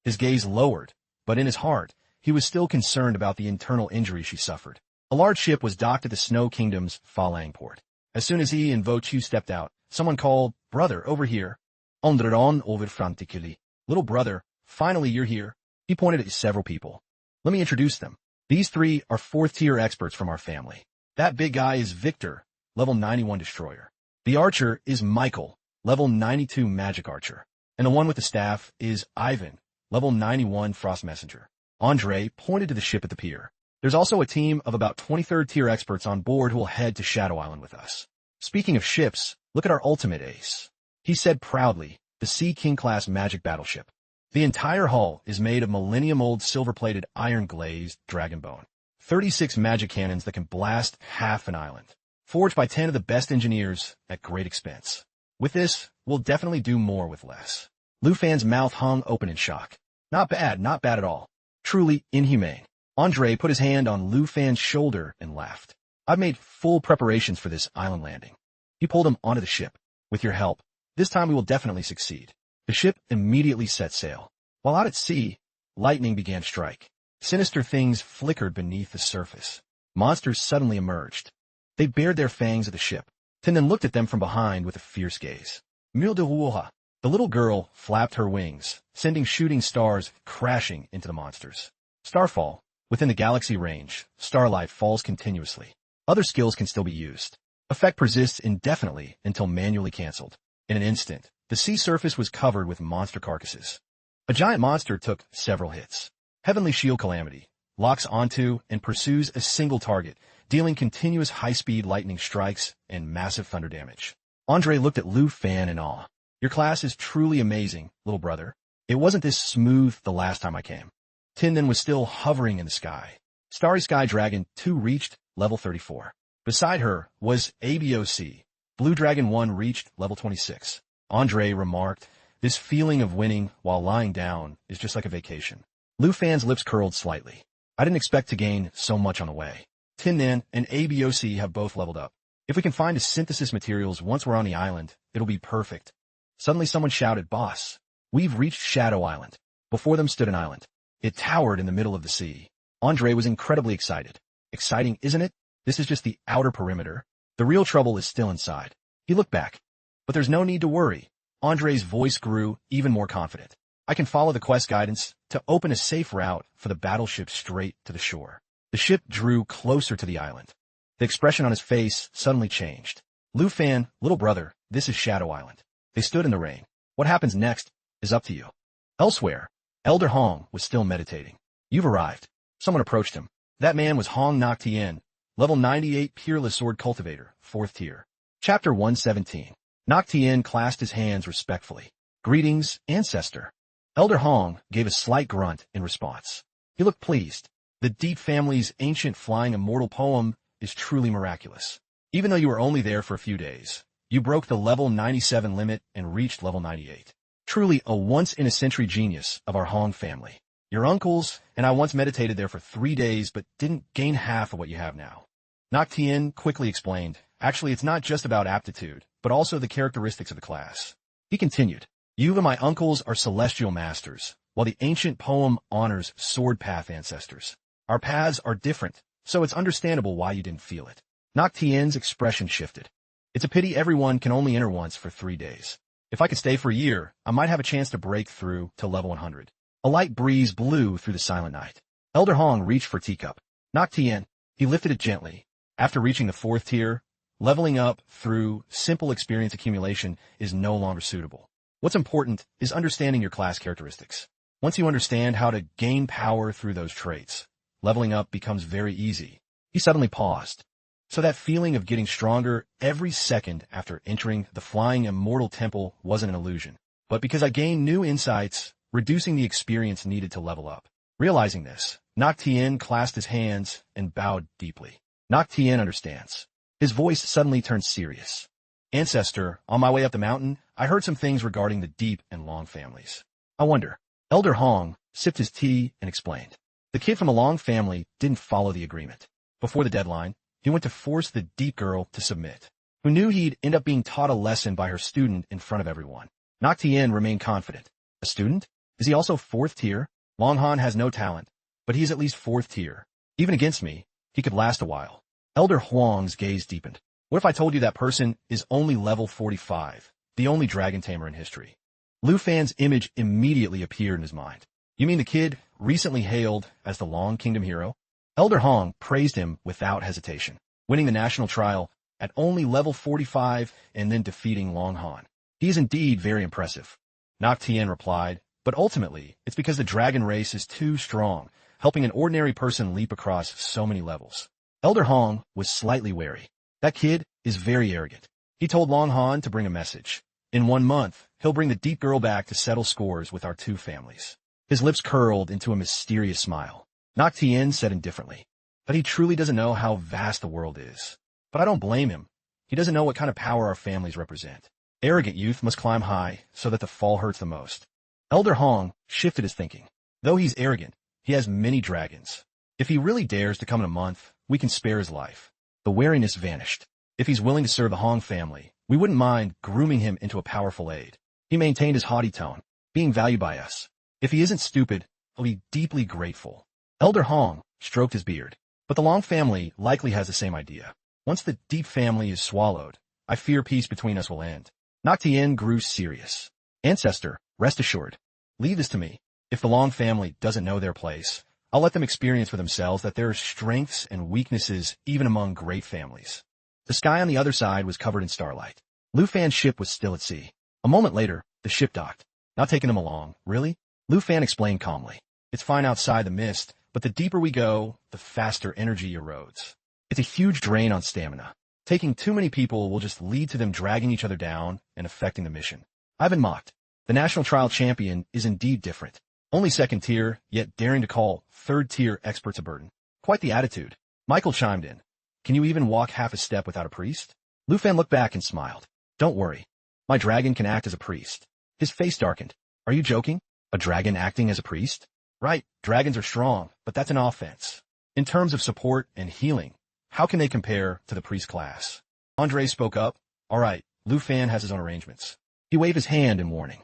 His gaze lowered, but in his heart, he was still concerned about the internal injury she suffered. A large ship was docked at the Snow Kingdom's Falang port. As soon as he and Vo Qiu stepped out, someone called, "Brother, over here." "Ondradon over frantically." "Little brother, finally you're here." He pointed at several people. "Let me introduce them. These 3 are 4th-tier experts from our family. That big guy is Victor, level 91 Destroyer. The archer is Michael, level 92 Magic Archer. And the one with the staff is Ivan, level 91 Frost Messenger." Andre pointed to the ship at the pier. "There's also a team of about 23rd-tier experts on board who will head to Shadow Island with us. Speaking of ships, look at our ultimate ace," he said proudly, the Sea King-class magic battleship. The entire hull is made of millennium-old silver-plated iron-glazed dragon bone. 36 magic cannons that can blast half an island. Forged by 10 of the best engineers at great expense. With this, we'll definitely do more with less. Lu Fan's mouth hung open in shock. Not bad at all. Truly inhumane. Andre put his hand on Lu Fan's shoulder and laughed. "I've made full preparations for this island landing." He pulled him onto the ship. "With your help, this time we will definitely succeed." The ship immediately set sail. While out at sea, lightning began to strike. Sinister things flickered beneath the surface. monsters suddenly emerged. They bared their fangs at the ship. Tien then looked at them from behind with a fierce gaze. Mille de Wuha. The little girl flapped her wings, sending shooting stars crashing into the monsters. Starfall. Within the galaxy range, starlight falls continuously. Other skills can still be used. Effect persists indefinitely until manually cancelled. In an instant, the sea surface was covered with monster carcasses. A giant monster took several hits. Heavenly Shield Calamity locks onto and pursues a single target, dealing continuous high-speed lightning strikes and massive thunder damage. Andre looked at Lu Fan in awe. Your class is truly amazing, little brother. It wasn't this smooth the last time I came. Tien then was still hovering in the sky. Starry Sky Dragon 2 reached level 34. Beside her was ABOC. Blue Dragon 1 reached level 26. Andre remarked, this feeling of winning while lying down is just like a vacation. Lu Fan's lips curled slightly. I didn't expect to gain so much on the way. Tien Nan and ABOC have both leveled up. If we can find a synthesis materials once we're on the island, it'll be perfect. Suddenly someone shouted, Boss, we've reached Shadow Island. Before them stood an island. It towered in the middle of the sea. Andre was incredibly excited. Exciting, isn't it? This is just the outer perimeter. The real trouble is still inside. He looked back. But there's no need to worry. Andre's voice grew even more confident. I can follow the quest guidance to open a safe route for the battleship straight to the shore. The ship drew closer to the island. The expression on his face suddenly changed. Lu Fan, little brother, this is Shadow Island. They stood in the rain. What happens next is up to you. Elsewhere, Elder Hong was still meditating. You've arrived. Someone approached him. That man was Hong Nok Tien, level 98 Peerless Sword Cultivator, 4th tier. Chapter 117. Nok Tien clasped his hands respectfully. Greetings, ancestor. Elder Hong gave a slight grunt in response. He looked pleased. The Deep family's ancient flying immortal poem is truly miraculous. Even though you were only there for a few days, you broke the level 97 limit and reached level 98. Truly a once-in-a-century genius of our Hong family. Your uncles and I once meditated there for 3 days but didn't gain half of what you have now. Nok Tien quickly explained, actually it's not just about aptitude, but also the characteristics of the class. He continued, you and my uncles are celestial masters, while the ancient poem honors sword path ancestors. Our paths are different, so it's understandable why you didn't feel it. Nok Tien's expression shifted. It's a pity everyone can only enter once for 3 days. If I could stay for a year, I might have a chance to break through to level 100. A light breeze blew through the silent night. Elder Hong reached for teacup. Nok Tien, he lifted it gently. After reaching the 4th tier, leveling up through simple experience accumulation is no longer suitable. What's important is understanding your class characteristics. Once you understand how to gain power through those traits, leveling up becomes very easy. He suddenly paused. So that feeling of getting stronger every second after entering the Flying Immortal Temple wasn't an illusion, but because I gained new insights, reducing the experience needed to level up. Realizing this, Nok Tien clasped his hands and bowed deeply. Nok Tien understands. His voice suddenly turned serious. Ancestor, on my way up the mountain, I heard some things regarding the Deep and Long families. I wonder. Elder Hong sipped his tea and explained. The kid from the Long family didn't follow the agreement. Before the deadline, he went to force the Deep girl to submit, who knew he'd end up being taught a lesson by her student in front of everyone. Nok Tien remained confident. A student? Is he also 4th tier? Long Han has no talent, but he's at least 4th tier. Even against me, he could last a while. Elder Huang's gaze deepened. What if I told you that person is only level 45, the only dragon tamer in history? Lu Fan's image immediately appeared in his mind. You mean the kid recently hailed as the Long Kingdom hero? Elder Hong praised him without hesitation, winning the national trial at only level 45 and then defeating Long Han. He is indeed very impressive. Nok Tien replied, but ultimately, it's because the dragon race is too strong, helping an ordinary person leap across so many levels. Elder Hong was slightly wary. That kid is very arrogant. He told Long Han to bring a message. In 1 month, he'll bring the Deep girl back to settle scores with our 2 families. His lips curled into a mysterious smile. Nok Tien said indifferently, but he truly doesn't know how vast the world is. But I don't blame him. He doesn't know what kind of power our families represent. Arrogant youth must climb high so that the fall hurts the most. Elder Hong shifted his thinking. Though he's arrogant, he has many dragons. If he really dares to come in a month, we can spare his life. The wariness vanished. If he's willing to serve the Hong family, we wouldn't mind grooming him into a powerful aide. He maintained his haughty tone, being valued by us. If he isn't stupid, he'll be deeply grateful. Elder Hong stroked his beard. But the Long family likely has the same idea. Once the Deep family is swallowed, I fear peace between us will end. Nak Tien grew serious. Ancestor, rest assured. Leave this to me. If the Long family doesn't know their place, I'll let them experience for themselves that there are strengths and weaknesses even among great families. The sky on the other side was covered in starlight. Lu Fan's ship was still at sea. A moment later, the ship docked. Not taking them along, really? Lu Fan explained calmly. It's fine outside the mist, but the deeper we go, the faster energy erodes. It's a huge drain on stamina. Taking too many people will just lead to them dragging each other down and affecting the mission. I've been mocked. The national trial champion is indeed different. Only second tier, yet daring to call third tier experts a burden. Quite the attitude. Michael chimed in. Can you even walk half a step without a priest? Lu Fan looked back and smiled. Don't worry. My dragon can act as a priest. His face darkened. Are you joking? A dragon acting as a priest? Right, dragons are strong, but that's an offense. In terms of support and healing, how can they compare to the priest class? Andre spoke up. All right, Lu Fan has his own arrangements. He waved his hand in warning.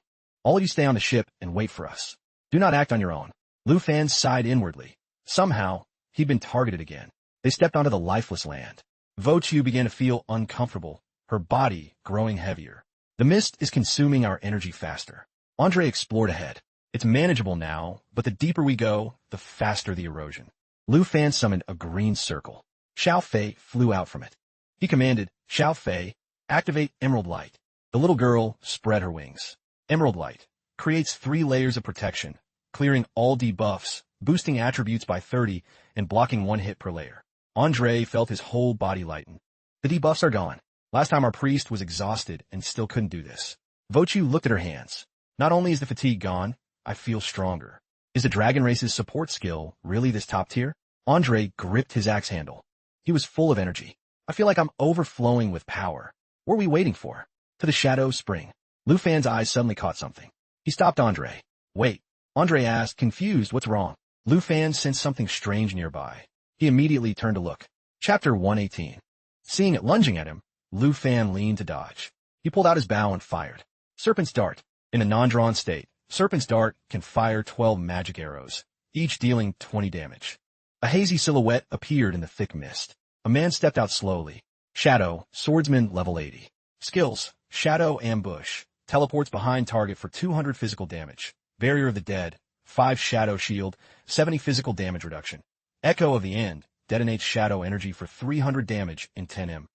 All of you stay on the ship and wait for us. Do not act on your own. Lu Fan sighed inwardly. Somehow, he'd been targeted again. They stepped onto the lifeless land. Vo Chu began to feel uncomfortable, her body growing heavier. The mist is consuming our energy faster. Andre explored ahead. It's manageable now, but the deeper we go, the faster the erosion. Lu Fan summoned a green circle. Xiao Fei flew out from it. He commanded, Xiao Fei, activate Emerald Light. The little girl spread her wings. Emerald Light creates 3 layers of protection, clearing all debuffs, boosting attributes by 30, and blocking 1 hit per layer. Andre felt his whole body lighten. The debuffs are gone. Last time our priest was exhausted and still couldn't do this. Vo Chu looked at her hands. Not only is the fatigue gone, I feel stronger. Is the dragon race's support skill really this top tier? Andre gripped his axe handle. He was full of energy. I feel like I'm overflowing with power. What are we waiting for? To the shadow spring. Lu Fan's eyes suddenly caught something. He stopped Andre. Wait. Andre asked, confused, what's wrong? Lu Fan sensed something strange nearby. He immediately turned to look. Chapter 118. Seeing it lunging at him, Lu Fan leaned to dodge. He pulled out his bow and fired. Serpent's Dart. In a non-drawn state, Serpent's Dart can fire 12 magic arrows, each dealing 20 damage. A hazy silhouette appeared in the thick mist. A man stepped out slowly. Shadow, swordsman level 80. Skills, Shadow Ambush. Teleports behind target for 200 physical damage. Barrier of the Dead, 5 Shadow Shield, 70 physical damage reduction. Echo of the End, detonates Shadow Energy for 300 damage in 10M.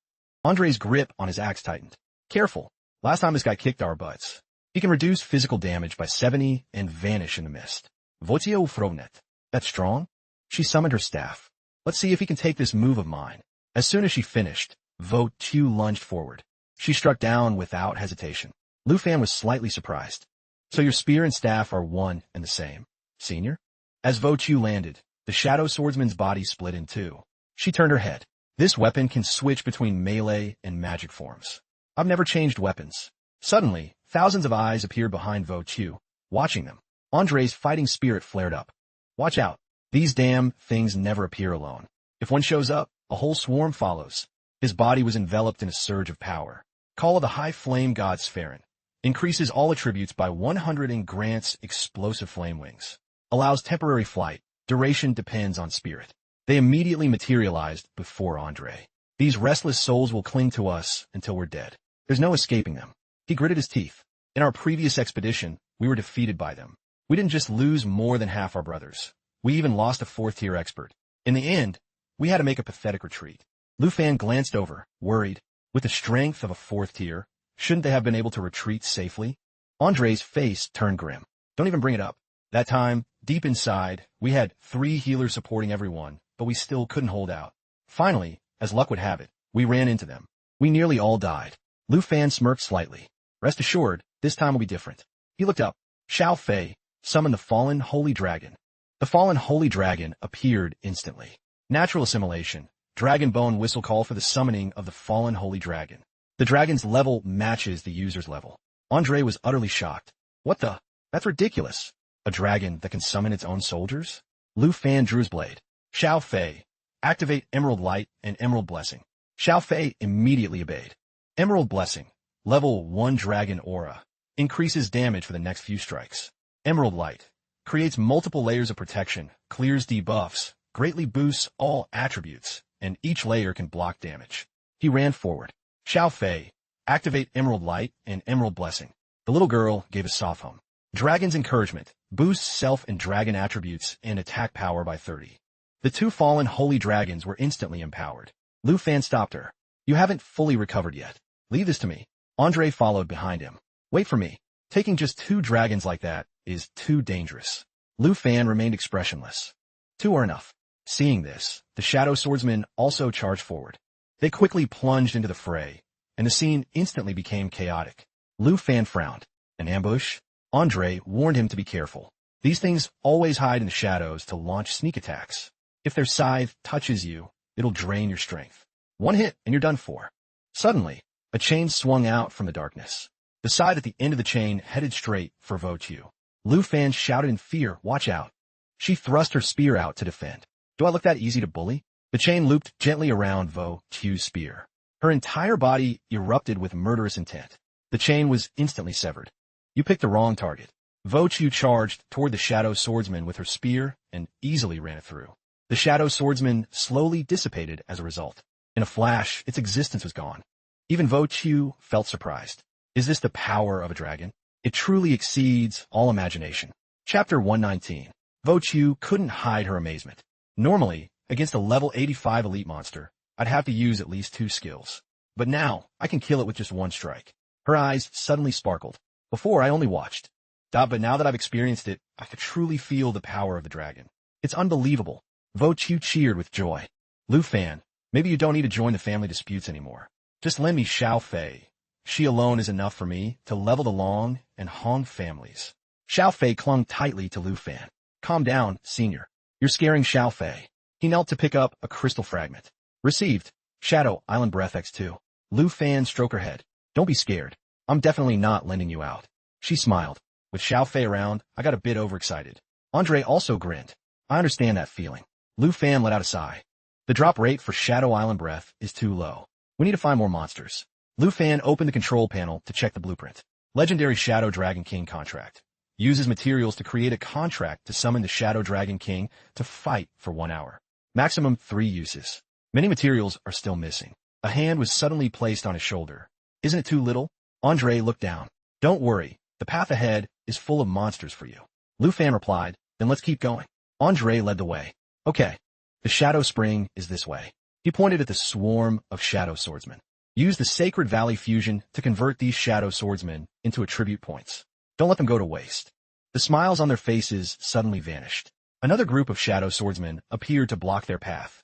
Andre's grip on his axe tightened. Careful. Last time this guy kicked our butts. He can reduce physical damage by 70 and vanish in the mist. Votio Fronet. That's strong? She summoned her staff. Let's see if he can take this move of mine. As soon as she finished, Vo Chu lunged forward. She struck down without hesitation. Lu Fan was slightly surprised. So your spear and staff are one and the same, senior? As Vo Chu landed, the Shadow Swordsman's body split in 2. She turned her head. This weapon can switch between melee and magic forms. I've never changed weapons. Suddenly, thousands of eyes appeared behind Vo Chu, watching them. Andre's fighting spirit flared up. Watch out. These damn things never appear alone. If one shows up, a whole swarm follows. His body was enveloped in a surge of power. Call of the High Flame God Spheren. Increases all attributes by 100 and grants explosive flame wings. Allows temporary flight. Duration depends on spirit. They immediately materialized before Andre. These restless souls will cling to us until we're dead. There's no escaping them. He gritted his teeth. In our previous expedition, we were defeated by them. We didn't just lose more than half our brothers. We even lost a 4th-tier expert. In the end, we had to make a pathetic retreat. Lu Fan glanced over, worried. With the strength of a 4th tier, shouldn't they have been able to retreat safely? Andre's face turned grim. Don't even bring it up. That time, deep inside, we had 3 healers supporting everyone, but we still couldn't hold out. Finally, as luck would have it, we ran into them. We nearly all died. Lu Fan smirked slightly. Rest assured, this time will be different. He looked up. Xiao Fei summoned the Fallen Holy Dragon. The Fallen Holy Dragon appeared instantly. Natural assimilation. Dragon Bone whistle call for the summoning of the Fallen Holy Dragon. The dragon's level matches the user's level. Andre was utterly shocked. What the? That's ridiculous. A dragon that can summon its own soldiers? Lu Fan drew his blade. Xiao Fei, activate Emerald Light and Emerald Blessing. Xiao Fei immediately obeyed. Emerald Blessing, level 1 Dragon Aura, increases damage for the next few strikes. Emerald Light, creates multiple layers of protection, clears debuffs, greatly boosts all attributes, and each layer can block damage. He ran forward. Xiao Fei, activate Emerald Light and Emerald Blessing. The little girl gave a soft hum. Dragon's Encouragement boosts self and dragon attributes and attack power by 30. The two fallen holy dragons were instantly empowered. Lu Fan stopped her. You haven't fully recovered yet. Leave this to me. Andre followed behind him. Wait for me. Taking just 2 dragons like that is too dangerous. Lu Fan remained expressionless. 2 are enough. Seeing this, the Shadow Swordsmen also charged forward. They quickly plunged into the fray, and the scene instantly became chaotic. Lu Fan frowned. An ambush? Andre warned him to be careful. These things always hide in the shadows to launch sneak attacks. If their scythe touches you, it'll drain your strength. 1 hit and you're done for. Suddenly, a chain swung out from the darkness. The side at the end of the chain headed straight for Vo Qiu. Lu Fan shouted in fear, watch out. She thrust her spear out to defend. Do I look that easy to bully? The chain looped gently around Vo Qiu's spear. Her entire body erupted with murderous intent. The chain was instantly severed. You picked the wrong target. Vo Qiu charged toward the Shadow Swordsman with her spear and easily ran it through. The Shadow Swordsman slowly dissipated as a result. In a flash, its existence was gone. Even Vo Qiu felt surprised. Is this the power of a dragon? It truly exceeds all imagination. Chapter 119. Vo Qiu couldn't hide her amazement. Normally, against a level 85 elite monster, I'd have to use at least 2 skills. But now, I can kill it with just 1 strike. Her eyes suddenly sparkled. Before, I only watched. But now that I've experienced it, I could truly feel the power of the dragon. It's unbelievable. Vo Qiu cheered with joy. Lu Fan, maybe you don't need to join the family disputes anymore. Just lend me Xiao Fei. She alone is enough for me to level the Long and Hong families. Xiao Fei clung tightly to Lu Fan. Calm down, senior. You're scaring Xiao Fei. He knelt to pick up a crystal fragment. Received. Shadow Island Breath X2. Lu Fan stroked her head. Don't be scared. I'm definitely not lending you out. She smiled. With Xiao Fei around, I got a bit overexcited. Andre also grinned. I understand that feeling. Lu Fan let out a sigh. The drop rate for Shadow Island Breath is too low. We need to find more monsters. Lu Fan opened the control panel to check the blueprint. Legendary Shadow Dragon King contract. Uses materials to create a contract to summon the Shadow Dragon King to fight for 1 hour. Maximum 3 uses. Many materials are still missing. A hand was suddenly placed on his shoulder. Isn't it too little? Andre looked down. Don't worry. The path ahead is full of monsters for you. Lu Fan replied, then let's keep going. Andre led the way. Okay. The Shadow Spring is this way. He pointed at the swarm of Shadow Swordsmen. Use the Sacred Valley Fusion to convert these Shadow Swordsmen into attribute points. Don't let them go to waste. The smiles on their faces suddenly vanished. Another group of Shadow Swordsmen appeared to block their path.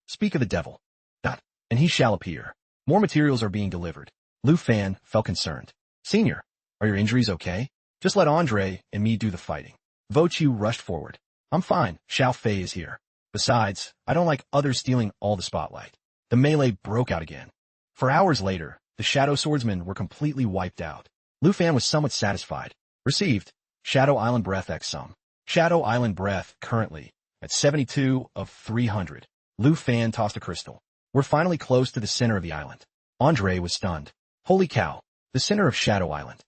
Speak of the devil. And he shall appear. More materials are being delivered. Lu Fan felt concerned. Senior, are your injuries okay? Just let Andre and me do the fighting. Vo Qiu rushed forward. I'm fine. Xiao Fei is here. Besides, I don't like others stealing all the spotlight. The melee broke out again. For hours later, the Shadow Swordsmen were completely wiped out. Lu Fan was somewhat satisfied. Received. Shadow Island Breath X sum. Shadow Island Breath currently at 72 of 300. Lu Fan tossed a crystal. We're finally close to the center of the island. Andre was stunned. Holy cow. The center of Shadow Island.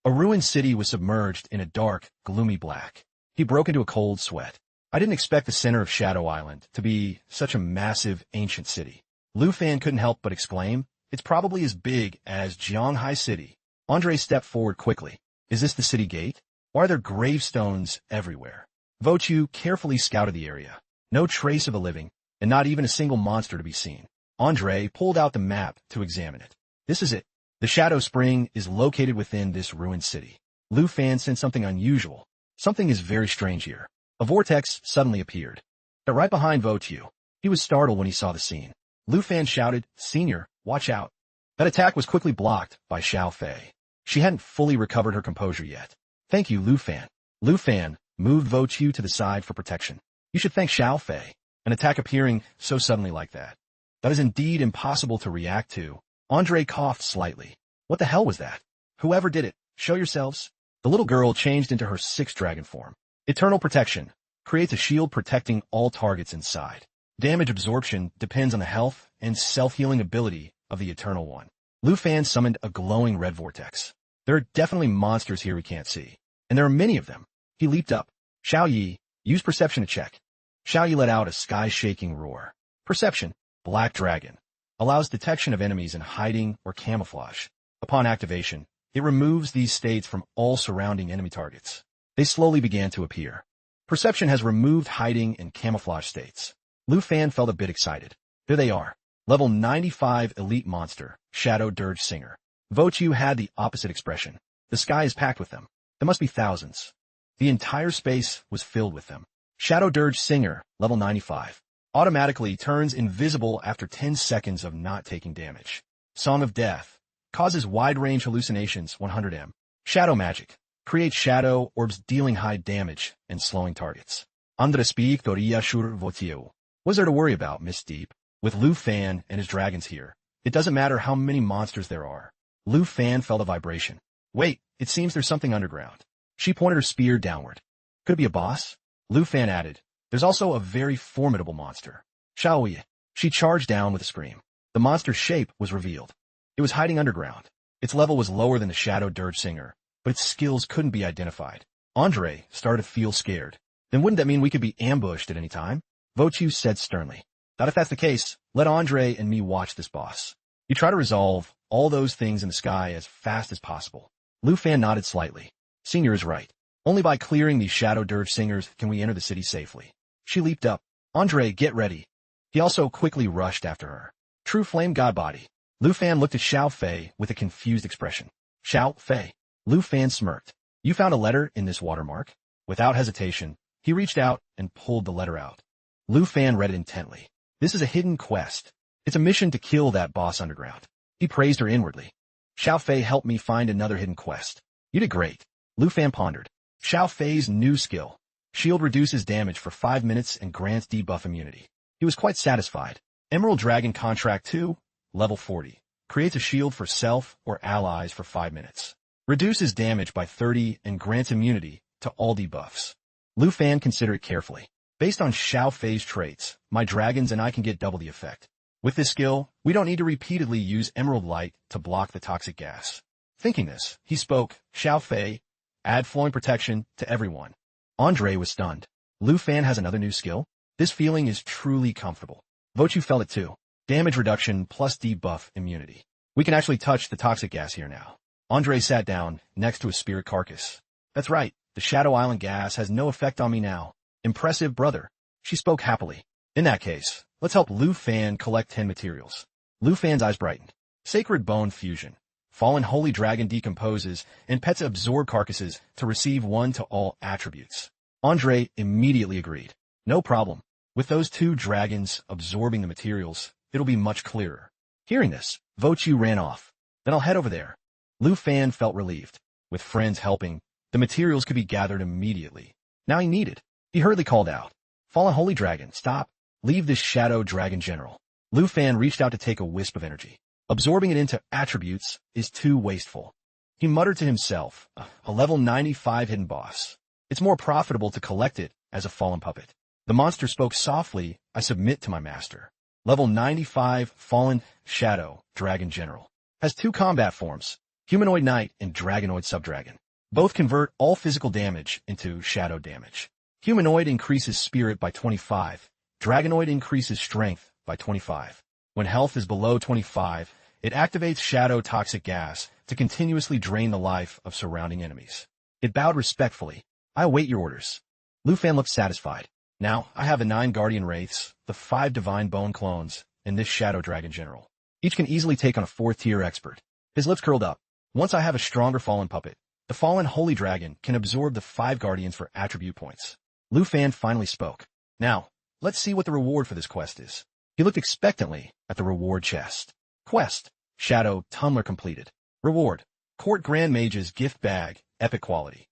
A ruined city was submerged in a dark, gloomy black. He broke into a cold sweat. I didn't expect the center of Shadow Island to be such a massive, ancient city. Lu Fan couldn't help but exclaim, it's probably as big as Jianghai City. Andre stepped forward quickly. Is this the city gate? Why are there gravestones everywhere? Vo Qiu carefully scouted the area. No trace of a living, and not even a single monster to be seen. Andre pulled out the map to examine it. This is it. The Shadow Spring is located within this ruined city. Lu Fan sensed something unusual. Something is very strange here. A vortex suddenly appeared. Right behind Vo Qiu. He was startled when he saw the scene. Lu Fan shouted, Senior, watch out. That attack was quickly blocked by Xiao Fei. She hadn't fully recovered her composure yet. Thank you, Lu Fan. Lu Fan moved Vo Qiu to the side for protection. You should thank Xiao Fei. An attack appearing so suddenly like that. That is indeed impossible to react to. Andre coughed slightly. What the hell was that? Whoever did it, show yourselves. The little girl changed into her 6th dragon form. Eternal Protection. Creates a shield protecting all targets inside. Damage absorption depends on the health and self-healing ability of the Eternal One. Lu Fan summoned a glowing red vortex. There are definitely monsters here we can't see. And there are many of them. He leaped up. Xiao Yi, use perception to check. Xiaoyi let out a sky-shaking roar. Perception, Black Dragon, allows detection of enemies in hiding or camouflage. Upon activation, it removes these states from all surrounding enemy targets. They slowly began to appear. Perception has removed hiding and camouflage states. Lu Fan felt a bit excited. There they are. Level 95 Elite Monster, Shadow Dirge Singer. Vochu had the opposite expression. The sky is packed with them. There must be thousands. The entire space was filled with them. Shadow Dirge Singer, level 95. Automatically turns invisible after 10 seconds of not taking damage. Song of Death. Causes wide-range hallucinations, 100M. Shadow Magic. Creates shadow orbs dealing high damage and slowing targets. Andre speak Toria Shur Votiu. What's there to worry about, Miss Deep? With Lu Fan and his dragons here, it doesn't matter how many monsters there are. Lu Fan felt a vibration. Wait, it seems there's something underground. She pointed her spear downward. Could it be a boss? Lu Fan added, there's also a very formidable monster. Xiaoyi. She charged down with a scream. The monster's shape was revealed. It was hiding underground. Its level was lower than the Shadow Dirge Singer, but its skills couldn't be identified. Andre started to feel scared. Then wouldn't that mean we could be ambushed at any time? Vochu said sternly. Not if that's the case. Let Andre and me watch this boss. You try to resolve all those things in the sky as fast as possible. Lu Fan nodded slightly. Senior is right. Only by clearing these Shadow Dirge Singers can we enter the city safely. She leaped up. Andre, get ready. He also quickly rushed after her. True Flame Godbody. Lu Fan looked at Xiao Fei with a confused expression. Xiao Fei. Lu Fan smirked. You found a letter in this watermark? Without hesitation, he reached out and pulled the letter out. Lu Fan read it intently. This is a hidden quest. It's a mission to kill that boss underground. He praised her inwardly. Xiao Fei helped me find another hidden quest. You did great. Lu Fan pondered. Xiao Fei's new skill. Shield reduces damage for 5 minutes and grants debuff immunity. He was quite satisfied. Emerald Dragon Contract 2, level 40. Creates a shield for self or allies for 5 minutes. Reduces damage by 30 and grants immunity to all debuffs. Lu Fan considered it carefully. Based on Xiao Fei's traits, my dragons and I can get double the effect. With this skill, we don't need to repeatedly use Emerald Light to block the toxic gas. Thinking this, he spoke, Xiao Fei, add flowing protection to everyone. Andre was stunned. Lu Fan has another new skill? This feeling is truly comfortable. Vochu felt it too. Damage reduction plus debuff immunity. We can actually touch the toxic gas here now. Andre sat down next to a spirit carcass. That's right, the Shadow Island gas has no effect on me now. Impressive, brother. She spoke happily. In that case, let's help Lu Fan collect 10 materials. Lu Fan's eyes brightened. Sacred Bone Fusion. Fallen Holy Dragon decomposes and pets absorb carcasses to receive 1 to all attributes. Andre immediately agreed. No problem. With those 2 dragons absorbing the materials, it'll be much clearer. Hearing this, Vochu ran off. Then I'll head over there. Lu Fan felt relieved. With friends helping, the materials could be gathered immediately. Now he needed. He hurriedly called out. Fallen Holy Dragon, stop. Leave this Shadow Dragon General. Lu Fan reached out to take a wisp of energy. Absorbing it into attributes is too wasteful. He muttered to himself, a level 95 hidden boss. It's more profitable to collect it as a fallen puppet. The monster spoke softly, I submit to my master. Level 95 Fallen Shadow Dragon General. Has 2 combat forms, Humanoid Knight and Dragonoid Subdragon. Both convert all physical damage into shadow damage. Humanoid increases spirit by 25. Dragonoid increases strength by 25. When health is below 25, it activates shadow toxic gas to continuously drain the life of surrounding enemies. It bowed respectfully. I await your orders. Lu Fan looked satisfied. Now, I have the 9 Guardian Wraiths, the 5 Divine Bone Clones, and this Shadow Dragon General. Each can easily take on a 4th-tier expert. His lips curled up. Once I have a stronger Fallen Puppet, the Fallen Holy Dragon can absorb the 5 Guardians for attribute points. Lu Fan finally spoke. Now, let's see what the reward for this quest is. He looked expectantly at the reward chest. Quest. Shadow Tumbler completed. Reward. Court Grand Mage's gift bag, epic quality.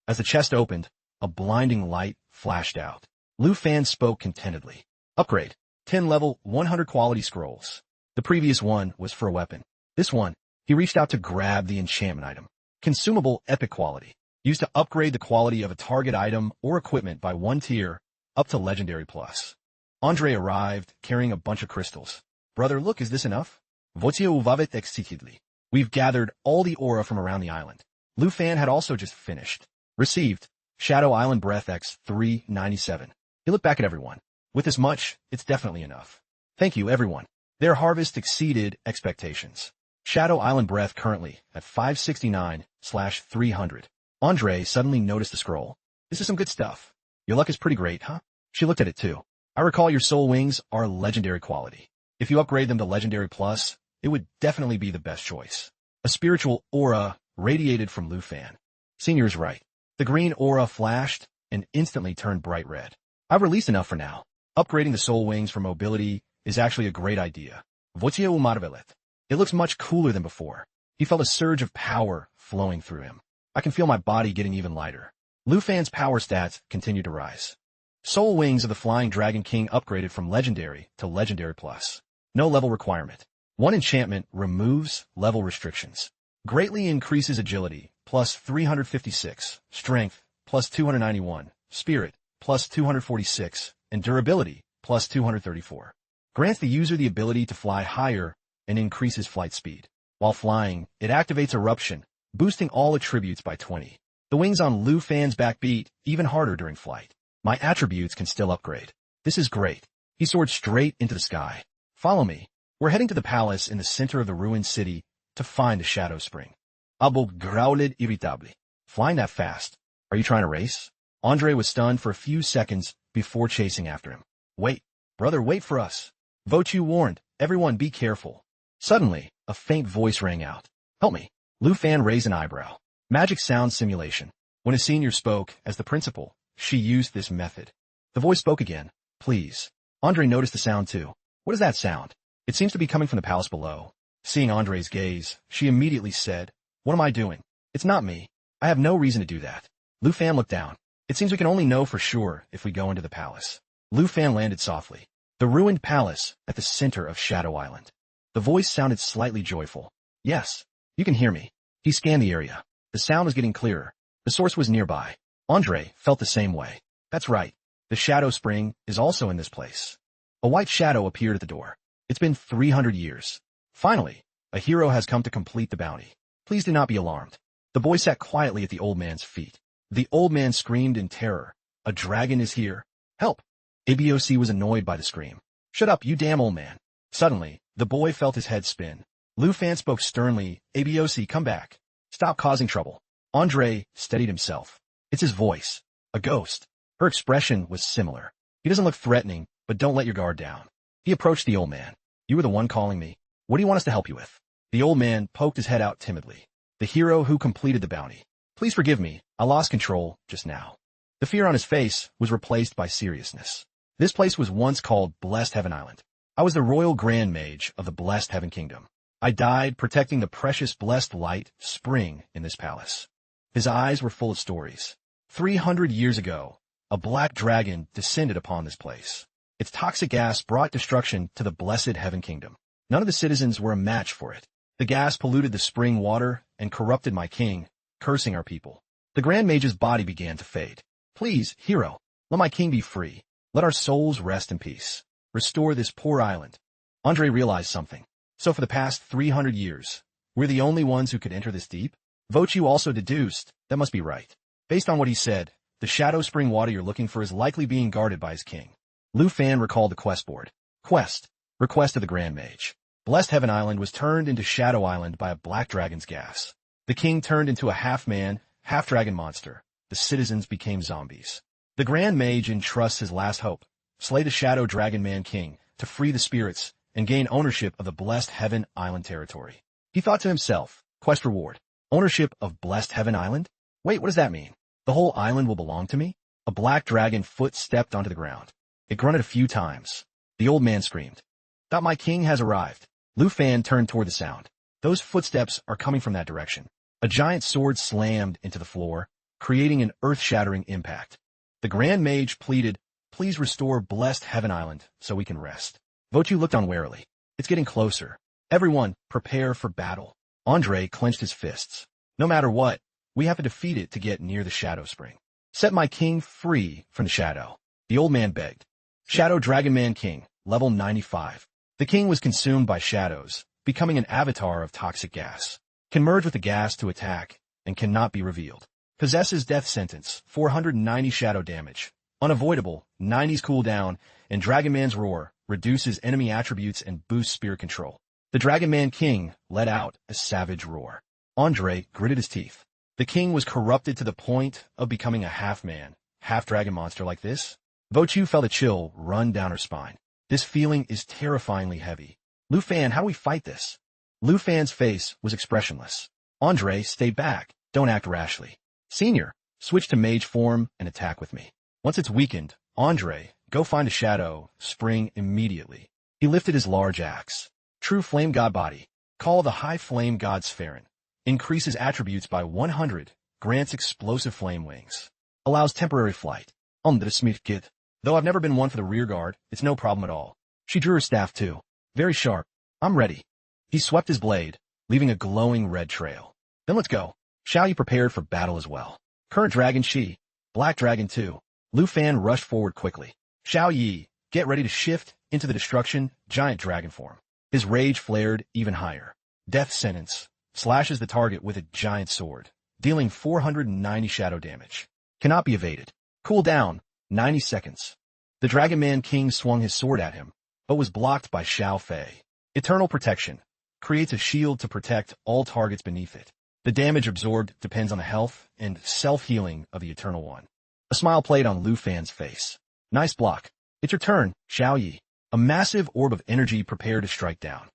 As the chest opened, a blinding light flashed out. Lu Fan spoke contentedly. Upgrade. 10 level 100 quality scrolls. The previous one was for a weapon. This one, he reached out to grab the enchantment item. Consumable epic quality. Used to upgrade the quality of a target item or equipment by 1 tier up to legendary plus. Andre arrived, carrying a bunch of crystals. Brother, look, is this enough? Votia uvavet excitedly. We've gathered all the aura from around the island. Lu Fan had also just finished. Received. Shadow Island Breath X 397. He looked back at everyone. With this much, it's definitely enough. Thank you, everyone. Their harvest exceeded expectations. Shadow Island breath currently at 569/300. Andre suddenly noticed the scroll. This is some good stuff. Your luck is pretty great, huh? She looked at it too. I recall your soul wings are legendary quality. If you upgrade them to Legendary Plus, it would definitely be the best choice. A spiritual aura radiated from Lu Fan. Senior is right. The green aura flashed and instantly turned bright red. I've released enough for now. Upgrading the soul wings for mobility is actually a great idea. Votia umarvelet. It looks much cooler than before. He felt a surge of power flowing through him. I can feel my body getting even lighter. Lu Fan's power stats continue to rise. Soul wings of the Flying Dragon King upgraded from Legendary to Legendary Plus. No level requirement. One enchantment removes level restrictions. Greatly increases agility, plus 356, strength, plus 291, spirit, plus 246, and durability, plus 234. Grants the user the ability to fly higher and increases flight speed. While flying, it activates Eruption, boosting all attributes by 20. The wings on Lu Fan's back beat even harder during flight. My attributes can still upgrade. This is great. He soared straight into the sky. Follow me. We're heading to the palace in the center of the ruined city to find the Shadow Spring. Abo growled irritably. Flying that fast. Are you trying to race? Andre was stunned for a few seconds before chasing after him. Wait. Brother, wait for us. Vochu warned. Everyone be careful. Suddenly, a faint voice rang out. Help me. Lu Fan raised an eyebrow. Magic sound simulation. When a senior spoke as the principal, she used this method. The voice spoke again. Please. Andre noticed the sound too. What is that sound? It seems to be coming from the palace below. Seeing Andre's gaze, she immediately said, What am I doing? It's not me. I have no reason to do that. Lu Fan looked down. It seems we can only know for sure if we go into the palace. Lu Fan landed softly. The ruined palace at the center of Shadow Island. The voice sounded slightly joyful. Yes, you can hear me. He scanned the area. The sound was getting clearer. The source was nearby. Andre felt the same way. That's right. The Shadow Spring is also in this place. A white shadow appeared at the door. It's been 300 years. Finally, a hero has come to complete the bounty. Please do not be alarmed. The boy sat quietly at the old man's feet. The old man screamed in terror. A dragon is here. Help! Aboc was annoyed by the scream. Shut up, you damn old man. Suddenly, the boy felt his head spin. Lu Fan spoke sternly. Aboc, come back. Stop causing trouble. Andre steadied himself. It's his voice. A ghost. Her expression was similar. He doesn't look threatening, but don't let your guard down. He approached the old man. You were the one calling me. What do you want us to help you with? The old man poked his head out timidly. The hero who completed the bounty. Please forgive me. I lost control just now. The fear on his face was replaced by seriousness. This place was once called Blessed Heaven Island. I was the royal grand mage of the Blessed Heaven Kingdom. I died protecting the precious blessed light spring in this palace. His eyes were full of stories. 300 years ago, a black dragon descended upon this place. Its toxic gas brought destruction to the Blessed Heaven Kingdom. None of the citizens were a match for it. The gas polluted the spring water and corrupted my king, cursing our people. The Grand Mage's body began to fade. Please, hero, let my king be free. Let our souls rest in peace. Restore this poor island. Andre realized something. So for the past 300 years, we're the only ones who could enter this deep? Vochu also deduced, that must be right. Based on what he said, the Shadow Spring water you're looking for is likely being guarded by his king. Lu Fan recalled the quest board. Quest. Request of the Grand Mage. Blessed Heaven Island was turned into Shadow Island by a black dragon's gas. The king turned into a half-man, half-dragon monster. The citizens became zombies. The Grand Mage entrusts his last hope, slay the Shadow Dragon Man King, to free the spirits and gain ownership of the Blessed Heaven Island territory. He thought to himself, quest reward. Ownership of Blessed Heaven Island? Wait, what does that mean? The whole island will belong to me? A black dragon foot stepped onto the ground. It grunted a few times. The old man screamed. Thought my king has arrived. Lu Fan turned toward the sound. Those footsteps are coming from that direction. A giant sword slammed into the floor, creating an earth-shattering impact. The Grand Mage pleaded, please restore Blessed Heaven Island so we can rest. Vochu looked on warily. It's getting closer. Everyone, prepare for battle. Andre clenched his fists. No matter what, we have to defeat it to get near the Shadow Spring. Set my king free from the shadow. The old man begged. Shadow Dragon Man King, level 95. The king was consumed by shadows, becoming an avatar of toxic gas. Can merge with the gas to attack, and cannot be revealed. Possesses death sentence, 490 shadow damage. Unavoidable, 90s cooldown, and Dragon Man's Roar reduces enemy attributes and boosts spirit control. The Dragon Man King let out a savage roar. Andre gritted his teeth. The king was corrupted to the point of becoming a half-man, half-dragon monster like this? Vochu felt a chill run down her spine. This feeling is terrifyingly heavy. Lu Fan, how do we fight this? Lu Fan's face was expressionless. Andre, stay back. Don't act rashly. Senior, switch to mage form and attack with me. Once it's weakened, Andre, go find a shadow, spring immediately. He lifted his large axe. True Flame God Body. Call the High Flame God Spheren. Increases attributes by 100. Grants explosive flame wings. Allows temporary flight. The Smith Kid. Though I've never been one for the rear guard, it's no problem at all. She drew her staff too. Very sharp. I'm ready. He swept his blade, leaving a glowing red trail. Then let's go. Xiao Yi prepared for battle as well. Current Dragon Shi. Black Dragon 2. Lu Fan rushed forward quickly. Xiao Yi, get ready to shift into the destruction, giant dragon form. His rage flared even higher. Death Sentence. Slashes the target with a giant sword, dealing 490 shadow damage. Cannot be evaded. Cool down. 90 seconds. The Dragon Man King swung his sword at him, but was blocked by Xiao Fei. Eternal Protection. Creates a shield to protect all targets beneath it. The damage absorbed depends on the health and self-healing of the Eternal One. A smile played on Lu Fan's face. Nice block. It's your turn, Xiao Yi. A massive orb of energy prepared to strike down.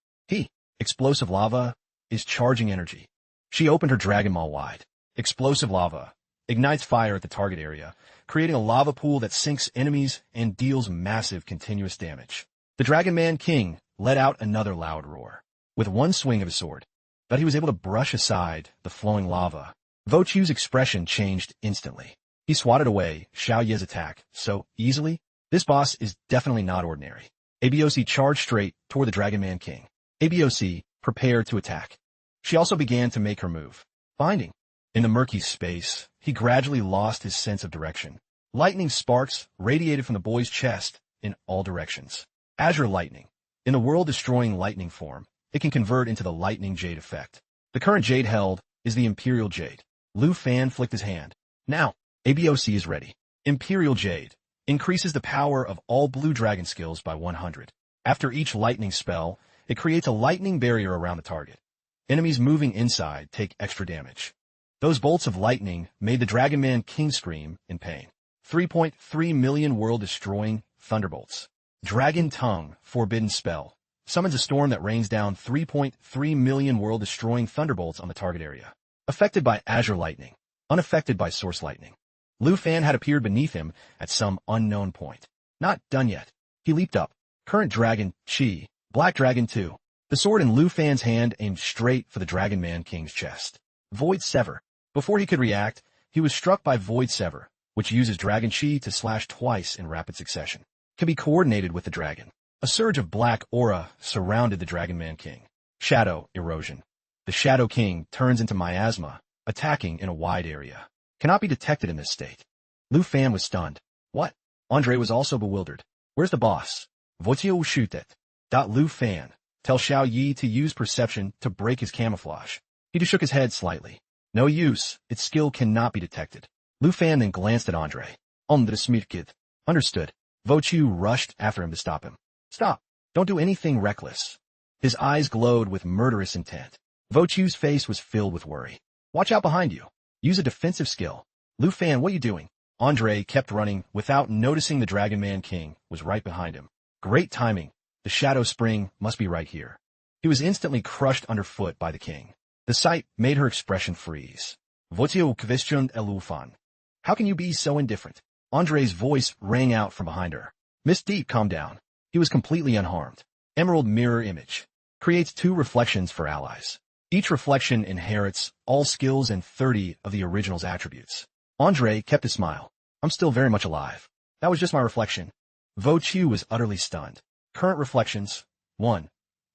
Explosive Lava, is charging energy. She opened her Dragon Maw wide. Explosive Lava ignites fire at the target area, creating a lava pool that sinks enemies and deals massive continuous damage. The Dragon Man King let out another loud roar. With one swing of his sword, but he was able to brush aside the flowing lava. Vochu's expression changed instantly. He swatted away Xiao Ye's attack so easily. This boss is definitely not ordinary. ABOC charged straight toward the Dragon Man King. ABOC prepared to attack. She also began to make her move. Finding. In the murky space, he gradually lost his sense of direction. Lightning sparks radiated from the boy's chest in all directions. Azure Lightning. In the world-destroying lightning form, it can convert into the Lightning Jade effect. The current Jade held is the Imperial Jade. Lu Fan flicked his hand. Now, ABOC is ready. Imperial Jade increases the power of all blue dragon skills by 100. After each lightning spell, it creates a lightning barrier around the target. Enemies moving inside take extra damage. Those bolts of lightning made the Dragon Man King scream in pain. 3.3 million world-destroying thunderbolts. Dragon Tongue, forbidden spell, summons a storm that rains down 3.3 million world-destroying thunderbolts on the target area. Affected by Azure Lightning, unaffected by Source Lightning. Lu Fan had appeared beneath him at some unknown point. Not done yet. He leaped up. Current Dragon, Chi, Black Dragon 2. The sword in Lu Fan's hand aimed straight for the Dragon Man King's chest. Void Sever. Before he could react, he was struck by Void Sever, which uses Dragon Chi to slash twice in rapid succession. Can be coordinated with the dragon. A surge of black aura surrounded the Dragon Man King. Shadow Erosion. The Shadow King turns into miasma, attacking in a wide area. Cannot be detected in this state. Lu Fan was stunned. What? Andre was also bewildered. Where's the boss? Votio shoot it. Lu Fan. Tell Xiao Yi to use perception to break his camouflage. He just shook his head slightly. No use. Its skill cannot be detected. Lu Fan then glanced at Andre. The Smith Kid. Understood. Vochu rushed after him to stop him. Stop. Don't do anything reckless. His eyes glowed with murderous intent. Vochu's face was filled with worry. Watch out behind you. Use a defensive skill. Lu Fan, what are you doing? Andre kept running without noticing the Dragon Man King was right behind him. Great timing. The Shadow Spring must be right here. He was instantly crushed underfoot by the king. The sight made her expression freeze. Votio question elufan. How can you be so indifferent? Andre's voice rang out from behind her. Miss Deep, calm down. He was completely unharmed. Emerald Mirror Image. Creates 2 reflections for allies. Each reflection inherits all skills and 30 of the original's attributes. Andre kept his smile. I'm still very much alive. That was just my reflection. Vochu was utterly stunned. Current reflections. 1.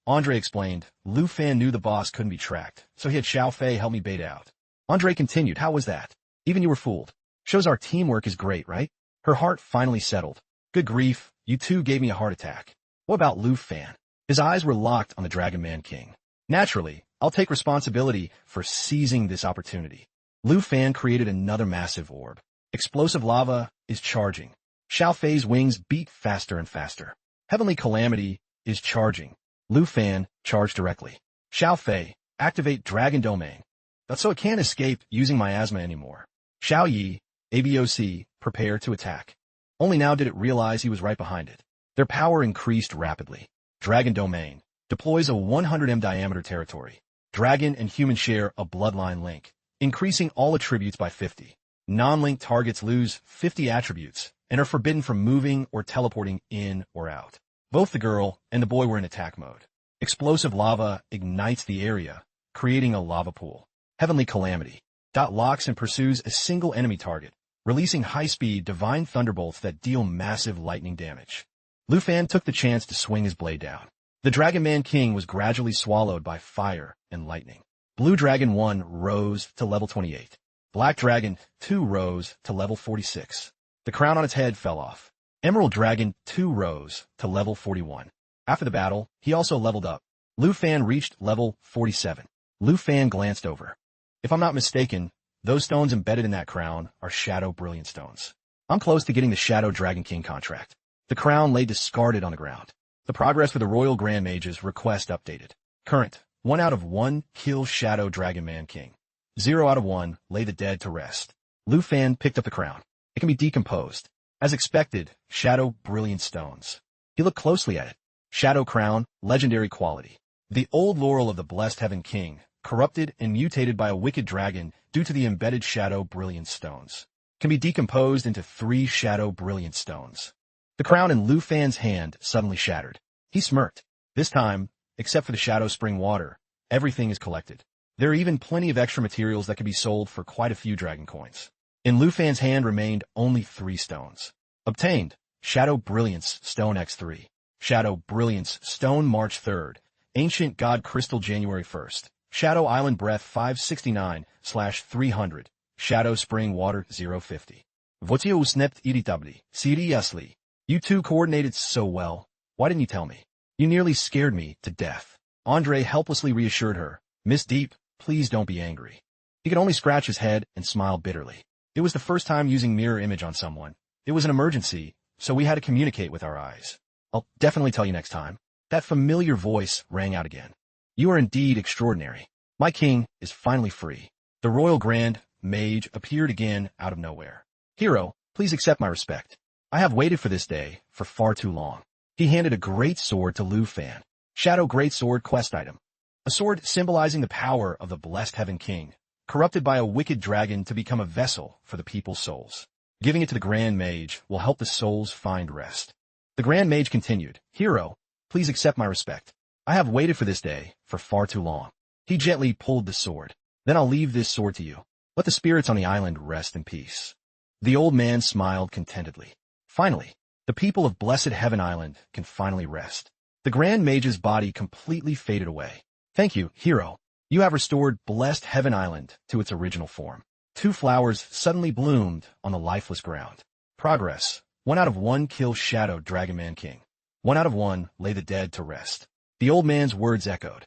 Andre explained, Lu Fan knew the boss couldn't be tracked, so he had Xiao Fei help me bait out. Andre continued, how was that? Even you were fooled. Shows our teamwork is great, right? Her heart finally settled. Good grief, you two gave me a heart attack. What about Lu Fan? His eyes were locked on the Dragon Man King. Naturally, I'll take responsibility for seizing this opportunity. Lu Fan created another massive orb. Explosive lava is charging. Xiao Fei's wings beat faster and faster. Heavenly Calamity is charging. Lu Fan, charge directly. Xiao Fei, activate Dragon Domain. That's so it can't escape using miasma anymore. Xiao Yi, ABOC, prepare to attack. Only now did it realize he was right behind it. Their power increased rapidly. Dragon Domain deploys a 100m diameter territory. Dragon and human share a bloodline link, increasing all attributes by 50. Non-linked targets lose 50 attributes and are forbidden from moving or teleporting in or out. Both the girl and the boy were in attack mode. Explosive lava ignites the area, creating a lava pool. Heavenly Calamity locks and pursues a single enemy target, releasing high-speed divine thunderbolts that deal massive lightning damage. Lu Fan took the chance to swing his blade down. The Dragon Man King was gradually swallowed by fire and lightning. Blue Dragon 1 rose to level 28. Black Dragon 2 rose to level 46. The crown on its head fell off. Emerald Dragon 2 rose to level 41. After the battle, he also leveled up. Lu Fan reached level 47. Lu Fan glanced over. If I'm not mistaken, those stones embedded in that crown are Shadow Brilliant Stones. I'm close to getting the Shadow Dragon King contract. The crown lay discarded on the ground. The progress for the Royal Grand Mage's request updated. Current, 1 out of 1, kill Shadow Dragon Man King. 0 out of 1, lay the dead to rest. Lu Fan picked up the crown. It can be decomposed. As expected, Shadow Brilliant Stones. He looked closely at it. Shadow Crown, legendary quality. The old laurel of the Blessed Heaven King, corrupted and mutated by a wicked dragon due to the embedded Shadow Brilliant Stones. Can be decomposed into 3 Shadow Brilliant Stones. The crown in Lu Fan's hand suddenly shattered. He smirked. This time, except for the Shadow Spring water, everything is collected. There are even plenty of extra materials that can be sold for quite a few dragon coins. In Lu Fan's hand remained only 3 stones. Obtained, Shadow Brilliance Stone X3. Shadow Brilliance Stone March 3rd. Ancient God Crystal January 1st. Shadow Island Breath 569/300. Shadow Spring Water 050. Votia usnept irritably. Seriously. You two coordinated so well. Why didn't you tell me? You nearly scared me to death. Andre helplessly reassured her. Miss Deep, please don't be angry. He could only scratch his head and smile bitterly. It was the first time using mirror image on someone. It was an emergency, so we had to communicate with our eyes. I'll definitely tell you next time. That familiar voice rang out again. You are indeed extraordinary. My king is finally free. The Royal Grand Mage appeared again out of nowhere. Hero, please accept my respect. I have waited for this day for far too long. He handed a great sword to Lu Fan. Shadow Great Sword quest item. A sword symbolizing the power of the Blessed Heaven King, corrupted by a wicked dragon to become a vessel for the people's souls. Giving it to the Grand Mage will help the souls find rest. The Grand Mage continued, Hero, please accept my respect. I have waited for this day for far too long. He gently pulled the sword. Then I'll leave this sword to you. Let the spirits on the island rest in peace. The old man smiled contentedly. Finally, the people of Blessed Heaven Island can finally rest. The Grand Mage's body completely faded away. Thank you, Hero. You have restored Blessed Heaven Island to its original form. 2 flowers suddenly bloomed on the lifeless ground. Progress. 1 out of 1 kill Shadow Dragon Man King. 1 out of 1 lay the dead to rest. The old man's words echoed.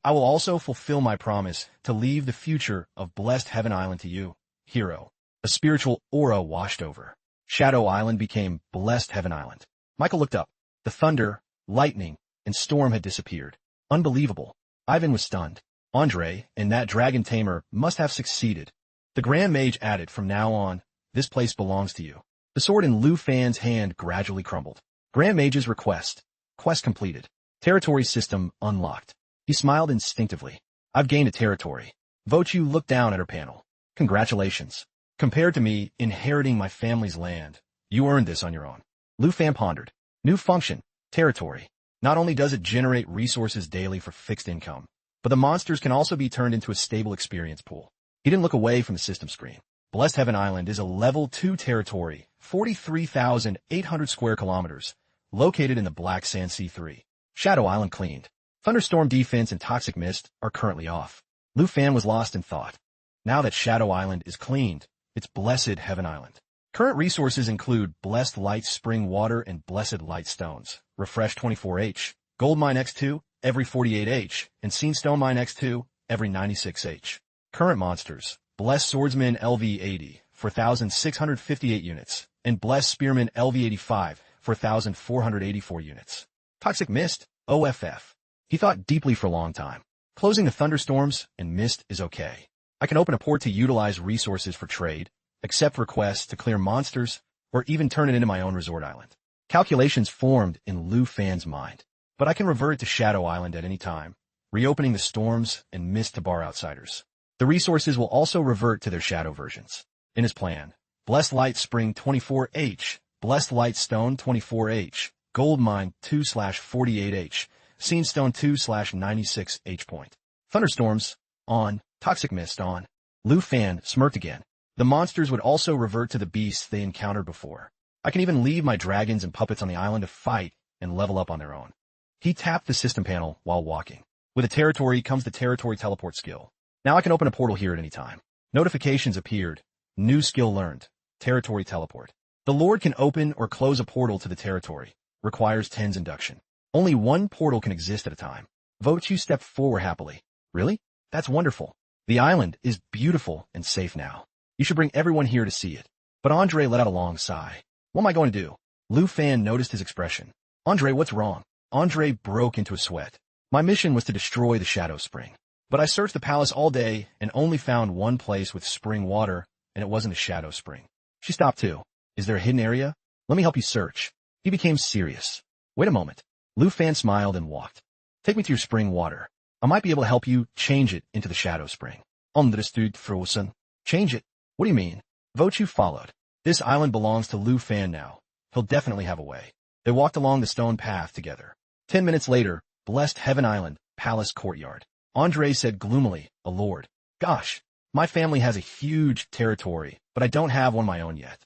I will also fulfill my promise to leave the future of Blessed Heaven Island to you, Hero. A spiritual aura washed over. Shadow Island became Blessed Heaven Island. Michael looked up. The thunder, lightning, and storm had disappeared. Unbelievable. Ivan was stunned. Andre and that dragon tamer must have succeeded. The Grand Mage added, from now on, this place belongs to you. The sword in Lu Fan's hand gradually crumbled. Grand Mage's request. Quest completed. Territory system unlocked. He smiled instinctively. I've gained a territory. Vochu looked down at her panel. Congratulations. Compared to me inheriting my family's land, you earned this on your own. Lu Fan pondered. New function. Territory. Not only does it generate resources daily for fixed income, but the monsters can also be turned into a stable experience pool. He didn't look away from the system screen. Blessed Heaven Island is a level 2 territory, 43,800 square kilometers, located in the Black Sand Sea 3. Shadow Island cleaned. Thunderstorm defense and toxic mist are currently off. Lu Fan was lost in thought. Now that Shadow Island is cleaned, it's Blessed Heaven Island. Current resources include Blessed Light Spring Water and Blessed Light Stones. Refresh 24H, Gold Mine X2 every 48H, and Scene Stone Mine X2 every 96H. Current monsters, Blessed Swordsman LV80, 4,658 units. and Blessed Spearman LV85 for 1,484 units. Toxic Mist, OFF. He thought deeply for a long time. Closing the thunderstorms and mist is okay. I can open a port to utilize resources for trade, accept requests to clear monsters, or even turn it into my own resort island. Calculations formed in Lu Fan's mind. But I can revert to Shadow Island at any time, reopening the storms and mist to bar outsiders. The resources will also revert to their shadow versions. In his plan, Blessed Light Spring 24H, Blessed Light Stone 24H, Gold Mine 2/48H, Scene Stone 2/96H point. Thunderstorms, on. Toxic Mist, on. Lu Fan smirked again. The monsters would also revert to the beasts they encountered before. I can even leave my dragons and puppets on the island to fight and level up on their own. He tapped the system panel while walking. With a territory comes the territory teleport skill. Now I can open a portal here at any time. Notifications appeared. New skill learned. Territory teleport. The Lord can open or close a portal to the territory. Requires 10's induction. Only one portal can exist at a time. Vote you step forward happily. Really? That's wonderful. The island is beautiful and safe now. You should bring everyone here to see it. But Andre let out a long sigh. What am I going to do? Lu Fan noticed his expression. Andre, what's wrong? Andre broke into a sweat. My mission was to destroy the Shadow Spring. But I searched the palace all day and only found one place with spring water, and it wasn't a Shadow Spring. She stopped too. Is there a hidden area? Let me help you search. He became serious. Wait a moment. Lu Fan smiled and walked. Take me to your spring water. I might be able to help you change it into the Shadow Spring. Understood, Frozen. Change it? What do you mean? Vochu followed. This island belongs to Lu Fan now. He'll definitely have a way. They walked along the stone path together. 10 minutes later, Blessed Heaven Island, Palace Courtyard. Andre said gloomily, a lord. Gosh, my family has a huge territory, but I don't have one of my own yet.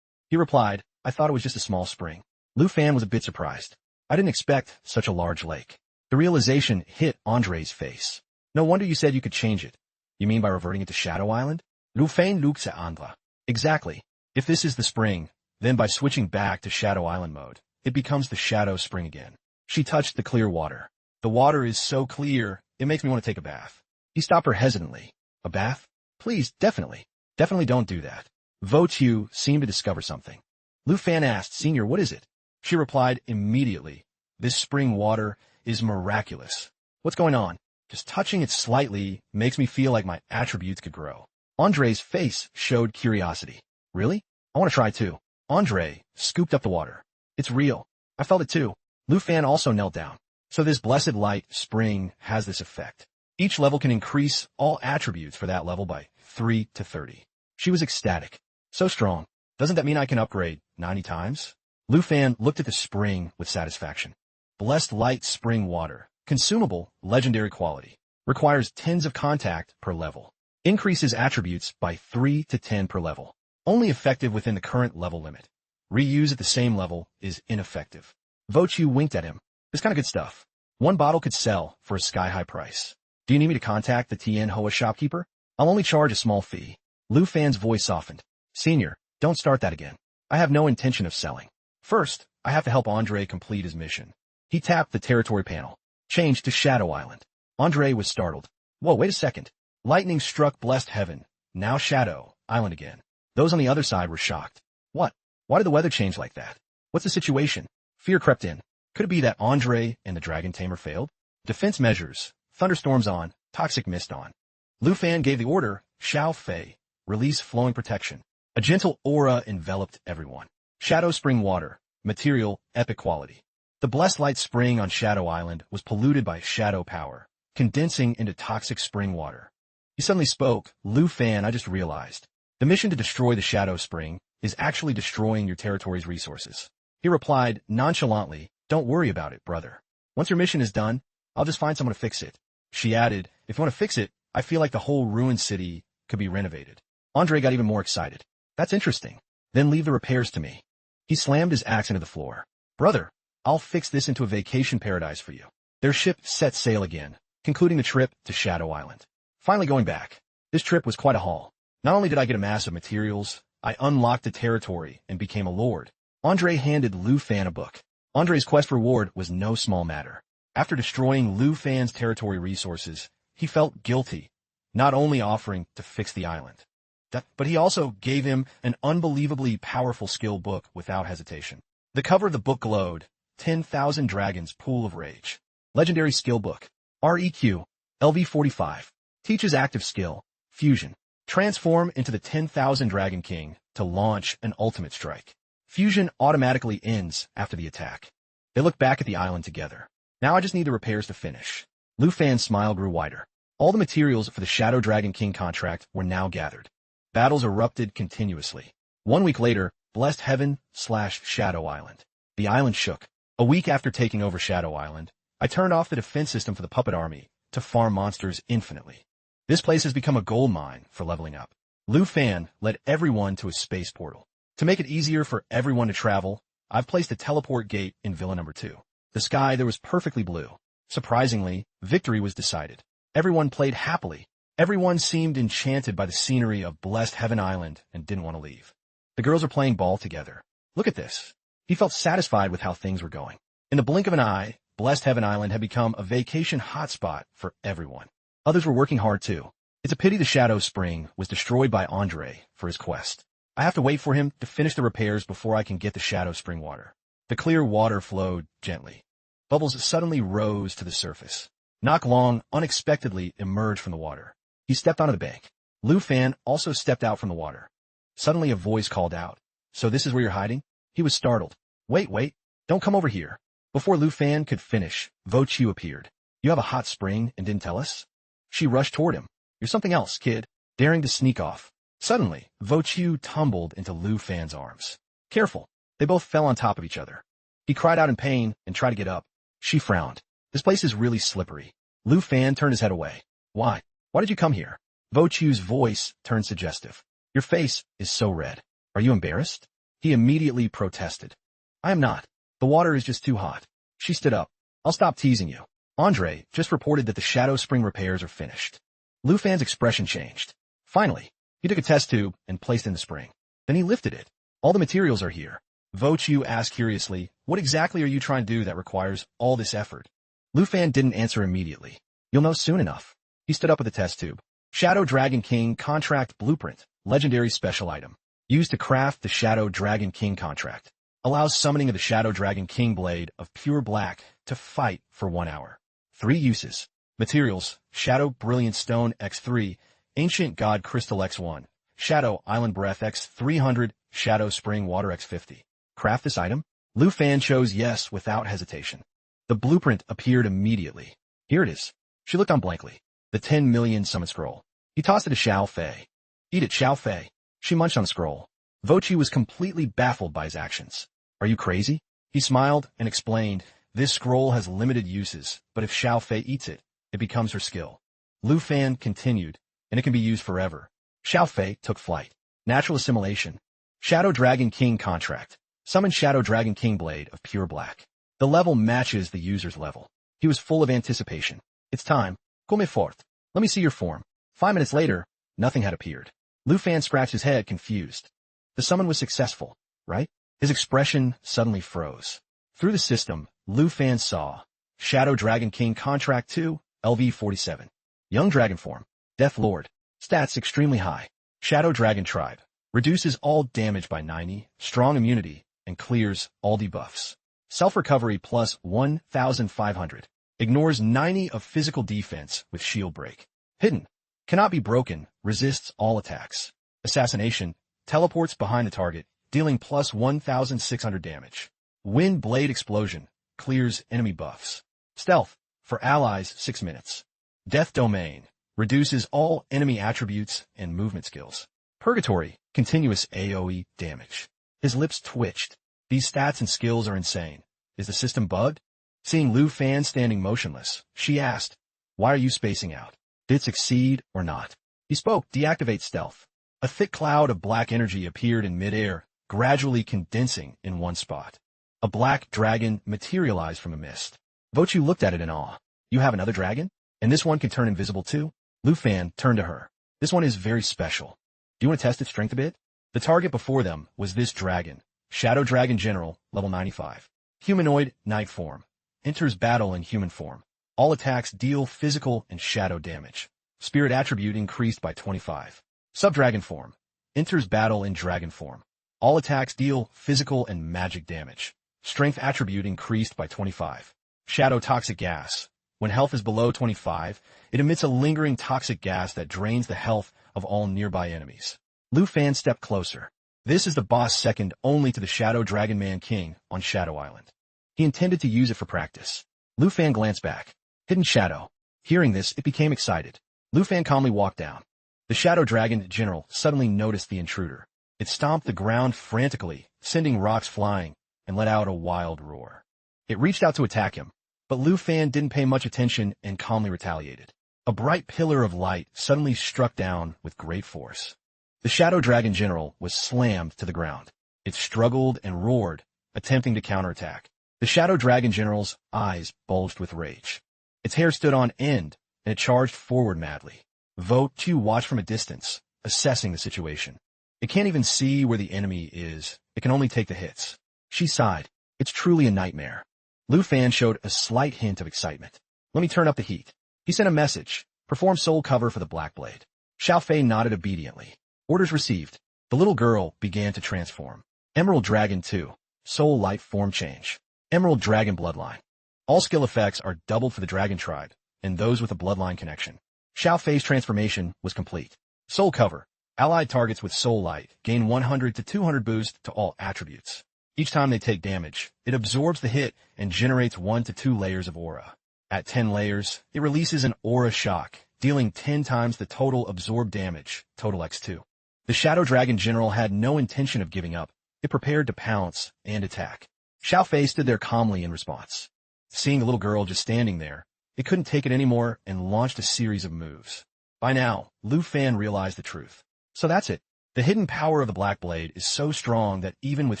He replied, I thought it was just a small spring. Lu Fan was a bit surprised. I didn't expect such a large lake. The realization hit Andre's face. No wonder you said you could change it. You mean by reverting it to Shadow Island? Lu Fan looked at Andra. Exactly. If this is the spring, then by switching back to Shadow Island mode, it becomes the Shadow Spring again. She touched the clear water. The water is so clear, it makes me want to take a bath. He stopped her hesitantly. A bath? Please, definitely. Definitely don't do that. Votu seemed to discover something. Lu Fan asked, Senior, what is it? She replied immediately. This spring water is miraculous. What's going on? Just touching it slightly makes me feel like my attributes could grow. Andre's face showed curiosity. Really? I want to try too. Andre scooped up the water. It's real. I felt it too. Lu Fan also knelt down. So this blessed light spring has this effect. Each level can increase all attributes for that level by 3 to 30. She was ecstatic. So strong. Doesn't that mean I can upgrade 90 times? Lu Fan looked at the spring with satisfaction. Blessed light spring water. Consumable, legendary quality. Requires 10s of contact per level. Increases attributes by 3 to 10 per level. Only effective within the current level limit. Reuse at the same level is ineffective. Vochu winked at him. This kind of good stuff. One bottle could sell for a sky-high price. Do you need me to contact the Tien Hung shopkeeper? I'll only charge a small fee. Lu Fan's voice softened. Senior, don't start that again. I have no intention of selling. First, I have to help Andre complete his mission. He tapped the territory panel. Changed to Shadow Island. Andre was startled. Whoa, wait a second. Lightning struck Blessed Heaven. Now Shadow Island again. Those on the other side were shocked. What? Why did the weather change like that? What's the situation? Fear crept in. Could it be that Andre and the dragon tamer failed? Defense measures. Thunderstorms on. Toxic mist on. Lu Fan gave the order. Xiao Fei. Release flowing protection. A gentle aura enveloped everyone. Shadow spring water. Material, epic quality. The blessed light spring on Shadow Island was polluted by shadow power, condensing into toxic spring water. He suddenly spoke. Lu Fan, I just realized. The mission to destroy the Shadow Spring is actually destroying your territory's resources. He replied nonchalantly, don't worry about it, brother. Once your mission is done, I'll just find someone to fix it. She added, if you want to fix it, I feel like the whole ruined city could be renovated. Andre got even more excited. That's interesting. Then leave the repairs to me. He slammed his axe into the floor. Brother, I'll fix this into a vacation paradise for you. Their ship set sail again, concluding the trip to Shadow Island. Finally going back. This trip was quite a haul. Not only did I get a mass of materials, I unlocked the territory and became a lord. Andre handed Lu Fan a book. Andre's quest reward was no small matter. After destroying Lu Fan's territory resources, he felt guilty, not only offering to fix the island, But he also gave him an unbelievably powerful skill book without hesitation. The cover of the book glowed, 10,000 Dragons Pool of Rage. Legendary Skill Book. REQ. LV45. Teaches active skill. Fusion. Transform into the 10,000 Dragon King to launch an ultimate strike. Fusion automatically ends after the attack. They look back at the island together. Now I just need the repairs to finish. Lu Fan's smile grew wider. All the materials for the Shadow Dragon King contract were now gathered. Battles erupted continuously. 1 week later, Blessed Heaven/Shadow Island. The island shook. A week after taking over Shadow Island, I turned off the defense system for the puppet army to farm monsters infinitely. This place has become a gold mine for leveling up. Lu Fan led everyone to a space portal. To make it easier for everyone to travel, I've placed a teleport gate in Villa Number 2. The sky there was perfectly blue. Surprisingly, victory was decided. Everyone played happily. Everyone seemed enchanted by the scenery of Blessed Heaven Island and didn't want to leave. The girls are playing ball together. Look at this. He felt satisfied with how things were going. In the blink of an eye, Blessed Heaven Island had become a vacation hotspot for everyone. Others were working hard too. It's a pity the Shadow Spring was destroyed by Andre for his quest. I have to wait for him to finish the repairs before I can get the Shadow Spring water. The clear water flowed gently. Bubbles suddenly rose to the surface. Knock Long unexpectedly emerged from the water. He stepped onto the bank. Lu Fan also stepped out from the water. Suddenly a voice called out, "So this is where you're hiding?" He was startled. Wait, don't come over here." Before Lu Fan could finish, Vo Chiu appeared. "You have a hot spring and didn't tell us?" She rushed toward him. "You're something else, kid," daring to sneak off. Suddenly, Vo Chiu tumbled into Lu Fan's arms. "Careful." They both fell on top of each other. He cried out in pain and tried to get up. She frowned. "This place is really slippery." Lu Fan turned his head away. Why did you come here?" Vo Chiu's voice turned suggestive. "Your face is so red. Are you embarrassed?" He immediately protested. "I am not. The water is just too hot." She stood up. "I'll stop teasing you. Andre just reported that the Shadow Spring repairs are finished." Lu Fan's expression changed. Finally, he took a test tube and placed it in the spring. Then he lifted it. "All the materials are here." Vo Chiu asked curiously, "What exactly are you trying to do that requires all this effort?" Lu Fan didn't answer immediately. "You'll know soon enough." He stood up with the test tube. Shadow Dragon King Contract Blueprint. Legendary Special Item. Used to craft the Shadow Dragon King contract. Allows summoning of the Shadow Dragon King Blade of Pure Black to fight for 1 hour. 3 uses. Materials: Shadow Brilliant Stone X3, Ancient God Crystal X1, Shadow Island Breath X300, Shadow Spring Water X50. Craft this item? Lu Fan chose yes without hesitation. The blueprint appeared immediately. Here it is. She looked on blankly. The 10 million summon scroll. He tossed it to Xiao Fei. "Eat it, Xiao Fei." She munched on the scroll. Vo Chiu was completely baffled by his actions. "Are you crazy?" He smiled and explained, "This scroll has limited uses, but if Xiao Fei eats it, it becomes her skill." Lu Fan continued, "And it can be used forever." Xiao Fei took flight. Natural assimilation. Shadow Dragon King contract. Summon Shadow Dragon King Blade of Pure Black. The level matches the user's level. He was full of anticipation. "It's time. Come forth. Let me see your form." 5 minutes later, nothing had appeared. Lu Fan scratched his head, confused. The summon was successful, right? His expression suddenly froze. Through the system, Lu Fan saw Shadow Dragon King Contract 2, LV47. Young Dragon Form. Death Lord. Stats extremely high. Shadow Dragon Tribe. Reduces all damage by 90, strong immunity, and clears all debuffs. Self-recovery plus 1,500. Ignores 90 of physical defense with shield break. Hidden. Cannot be broken. Resists all attacks. Assassination. Teleports behind the target, dealing plus 1,600 damage. Wind Blade Explosion. Clears enemy buffs. Stealth. For allies, 6 minutes. Death Domain. Reduces all enemy attributes and movement skills. Purgatory. Continuous AoE damage. His lips twitched. These stats and skills are insane. Is the system bugged? Seeing Lu Fan standing motionless, she asked, "Why are you spacing out? Did it succeed or not?" He spoke, "Deactivate stealth." A thick cloud of black energy appeared in midair, gradually condensing in one spot. A black dragon materialized from a mist. Vo Chiu looked at it in awe. "You have another dragon? And this one can turn invisible too?" Lu Fan turned to her. "This one is very special. Do you want to test its strength a bit?" The target before them was this dragon, Shadow Dragon General, level 95. Humanoid, night form. Enters battle in human form. All attacks deal physical and shadow damage. Spirit attribute increased by 25. Sub-Dragon Form. Enters battle in Dragon Form. All attacks deal physical and magic damage. Strength attribute increased by 25. Shadow Toxic Gas. When health is below 25, it emits a lingering toxic gas that drains the health of all nearby enemies. Lu Fan stepped closer. This is the boss second only to the Shadow Dragon Man King on Shadow Island. He intended to use it for practice. Lu Fan glanced back. Hidden Shadow. Hearing this, it became excited. Lu Fan calmly walked down. The Shadow Dragon General suddenly noticed the intruder. It stomped the ground frantically, sending rocks flying, and let out a wild roar. It reached out to attack him, but Lu Fan didn't pay much attention and calmly retaliated. A bright pillar of light suddenly struck down with great force. The Shadow Dragon General was slammed to the ground. It struggled and roared, attempting to counterattack. The Shadow Dragon General's eyes bulged with rage. Its hair stood on end, and it charged forward madly. Vo Chu watched from a distance, assessing the situation. It can't even see where the enemy is. It can only take the hits. She sighed. It's truly a nightmare. Lu Fan showed a slight hint of excitement. Let me turn up the heat. He sent a message. Perform soul cover for the Black Blade. Xiao Fei nodded obediently. Orders received. The little girl began to transform. Emerald Dragon 2. Soul Light Form Change. Emerald Dragon Bloodline. All skill effects are doubled for the Dragon Tribe, and those with a bloodline connection. Xiao Fei's transformation was complete. Soul Cover. Allied targets with Soul Light gain 100 to 200 boost to all attributes. Each time they take damage, it absorbs the hit and generates 1 to 2 layers of aura. At 10 layers, it releases an aura shock, dealing 10 times the total absorbed damage, total x2. The Shadow Dragon General had no intention of giving up. It prepared to pounce and attack. Xiao Fei stood there calmly in response. Seeing the little girl just standing there, it couldn't take it anymore and launched a series of moves. By now, Lu Fan realized the truth. So that's it. The hidden power of the Black Blade is so strong that even with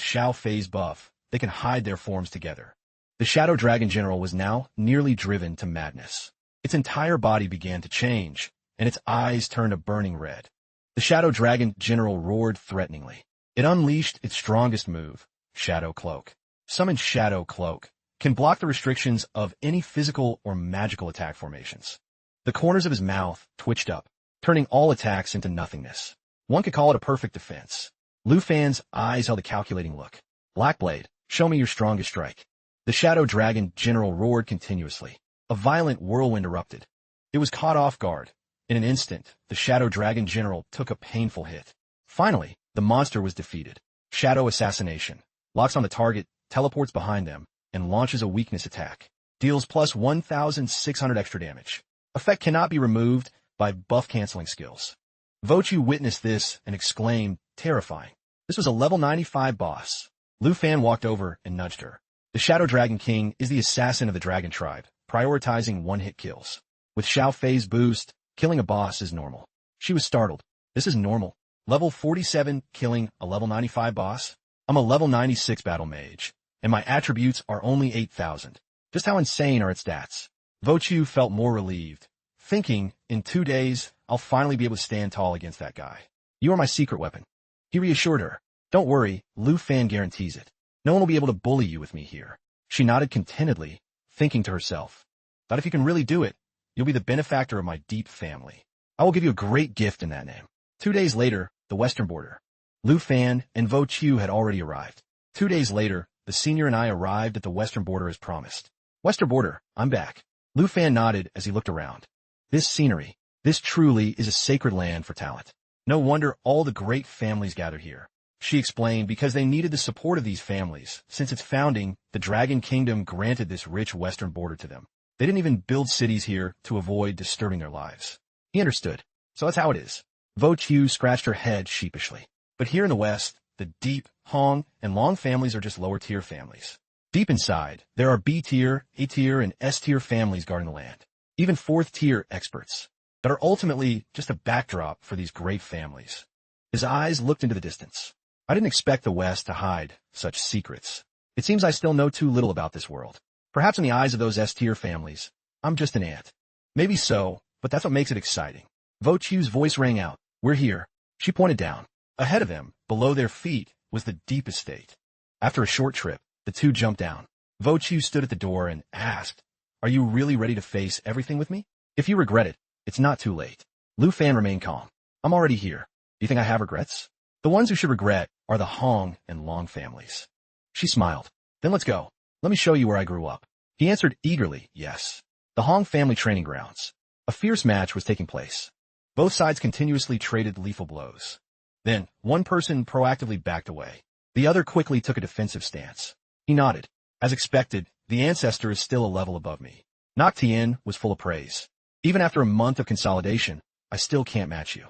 Xiao Fei's buff, they can hide their forms together. The Shadow Dragon General was now nearly driven to madness. Its entire body began to change, and its eyes turned a burning red. The Shadow Dragon General roared threateningly. It unleashed its strongest move, Shadow Cloak. Summoned Shadow Cloak can block the restrictions of any physical or magical attack formations. The corners of his mouth twitched up, turning all attacks into nothingness. One could call it a perfect defense. Lu Fan's eyes held a calculating look. Black Blade, show me your strongest strike. The Shadow Dragon General roared continuously. A violent whirlwind erupted. It was caught off guard. In an instant, the Shadow Dragon General took a painful hit. Finally, the monster was defeated. Shadow Assassination. Locks on the target, teleports behind them, and launches a weakness attack. Deals plus 1,600 extra damage. Effect cannot be removed by buff-canceling skills. Vo Chu witnessed this and exclaimed, terrifying. This was a level 95 boss. Lu Fan walked over and nudged her. The Shadow Dragon King is the assassin of the Dragon Tribe, prioritizing one-hit kills. With Xiao Fei's boost, killing a boss is normal. She was startled. This is normal. Level 47 killing a level 95 boss? I'm a level 96 battle mage, and my attributes are only 8,000. Just how insane are its stats? Vo Chu felt more relieved, thinking, in 2 days, I'll finally be able to stand tall against that guy. You are my secret weapon. He reassured her. Don't worry, Lu Fan guarantees it. No one will be able to bully you with me here. She nodded contentedly, thinking to herself. But if you can really do it, you'll be the benefactor of my deep family. I will give you a great gift in that name. 2 days later, the western border. Lu Fan and Vo Chu had already arrived. 2 days later, the senior and I arrived at the western border as promised. Western border, I'm back. Lu Fan nodded as he looked around. This scenery, this truly is a sacred land for talent. No wonder all the great families gather here. She explained because they needed the support of these families. Since its founding, the Dragon Kingdom granted this rich western border to them. They didn't even build cities here to avoid disturbing their lives. He understood. So that's how it is. Vo Chu scratched her head sheepishly. But here in the West, the Deep, Hong, and Long families are just lower-tier families. Deep inside, there are B-tier, A-tier, and S-tier families guarding the land. Even 4th-tier experts that are ultimately just a backdrop for these great families. His eyes looked into the distance. I didn't expect the West to hide such secrets. It seems I still know too little about this world. Perhaps in the eyes of those S-tier families, I'm just an ant. Maybe so, but that's what makes it exciting. Vo Chu's voice rang out. We're here. She pointed down. Ahead of them, below their feet, was the deep estate. After a short trip, the two jumped down. Vo Chu stood at the door and asked, Are you really ready to face everything with me? If you regret it, it's not too late. Lu Fan remained calm. I'm already here. Do you think I have regrets? The ones who should regret are the Hong and Long families. She smiled. Then let's go. Let me show you where I grew up. He answered eagerly, yes. The Hong family training grounds. A fierce match was taking place. Both sides continuously traded lethal blows. Then, one person proactively backed away. The other quickly took a defensive stance. He nodded. As expected, the ancestor is still a level above me. Nok Tien was full of praise. Even after a month of consolidation, I still can't match you.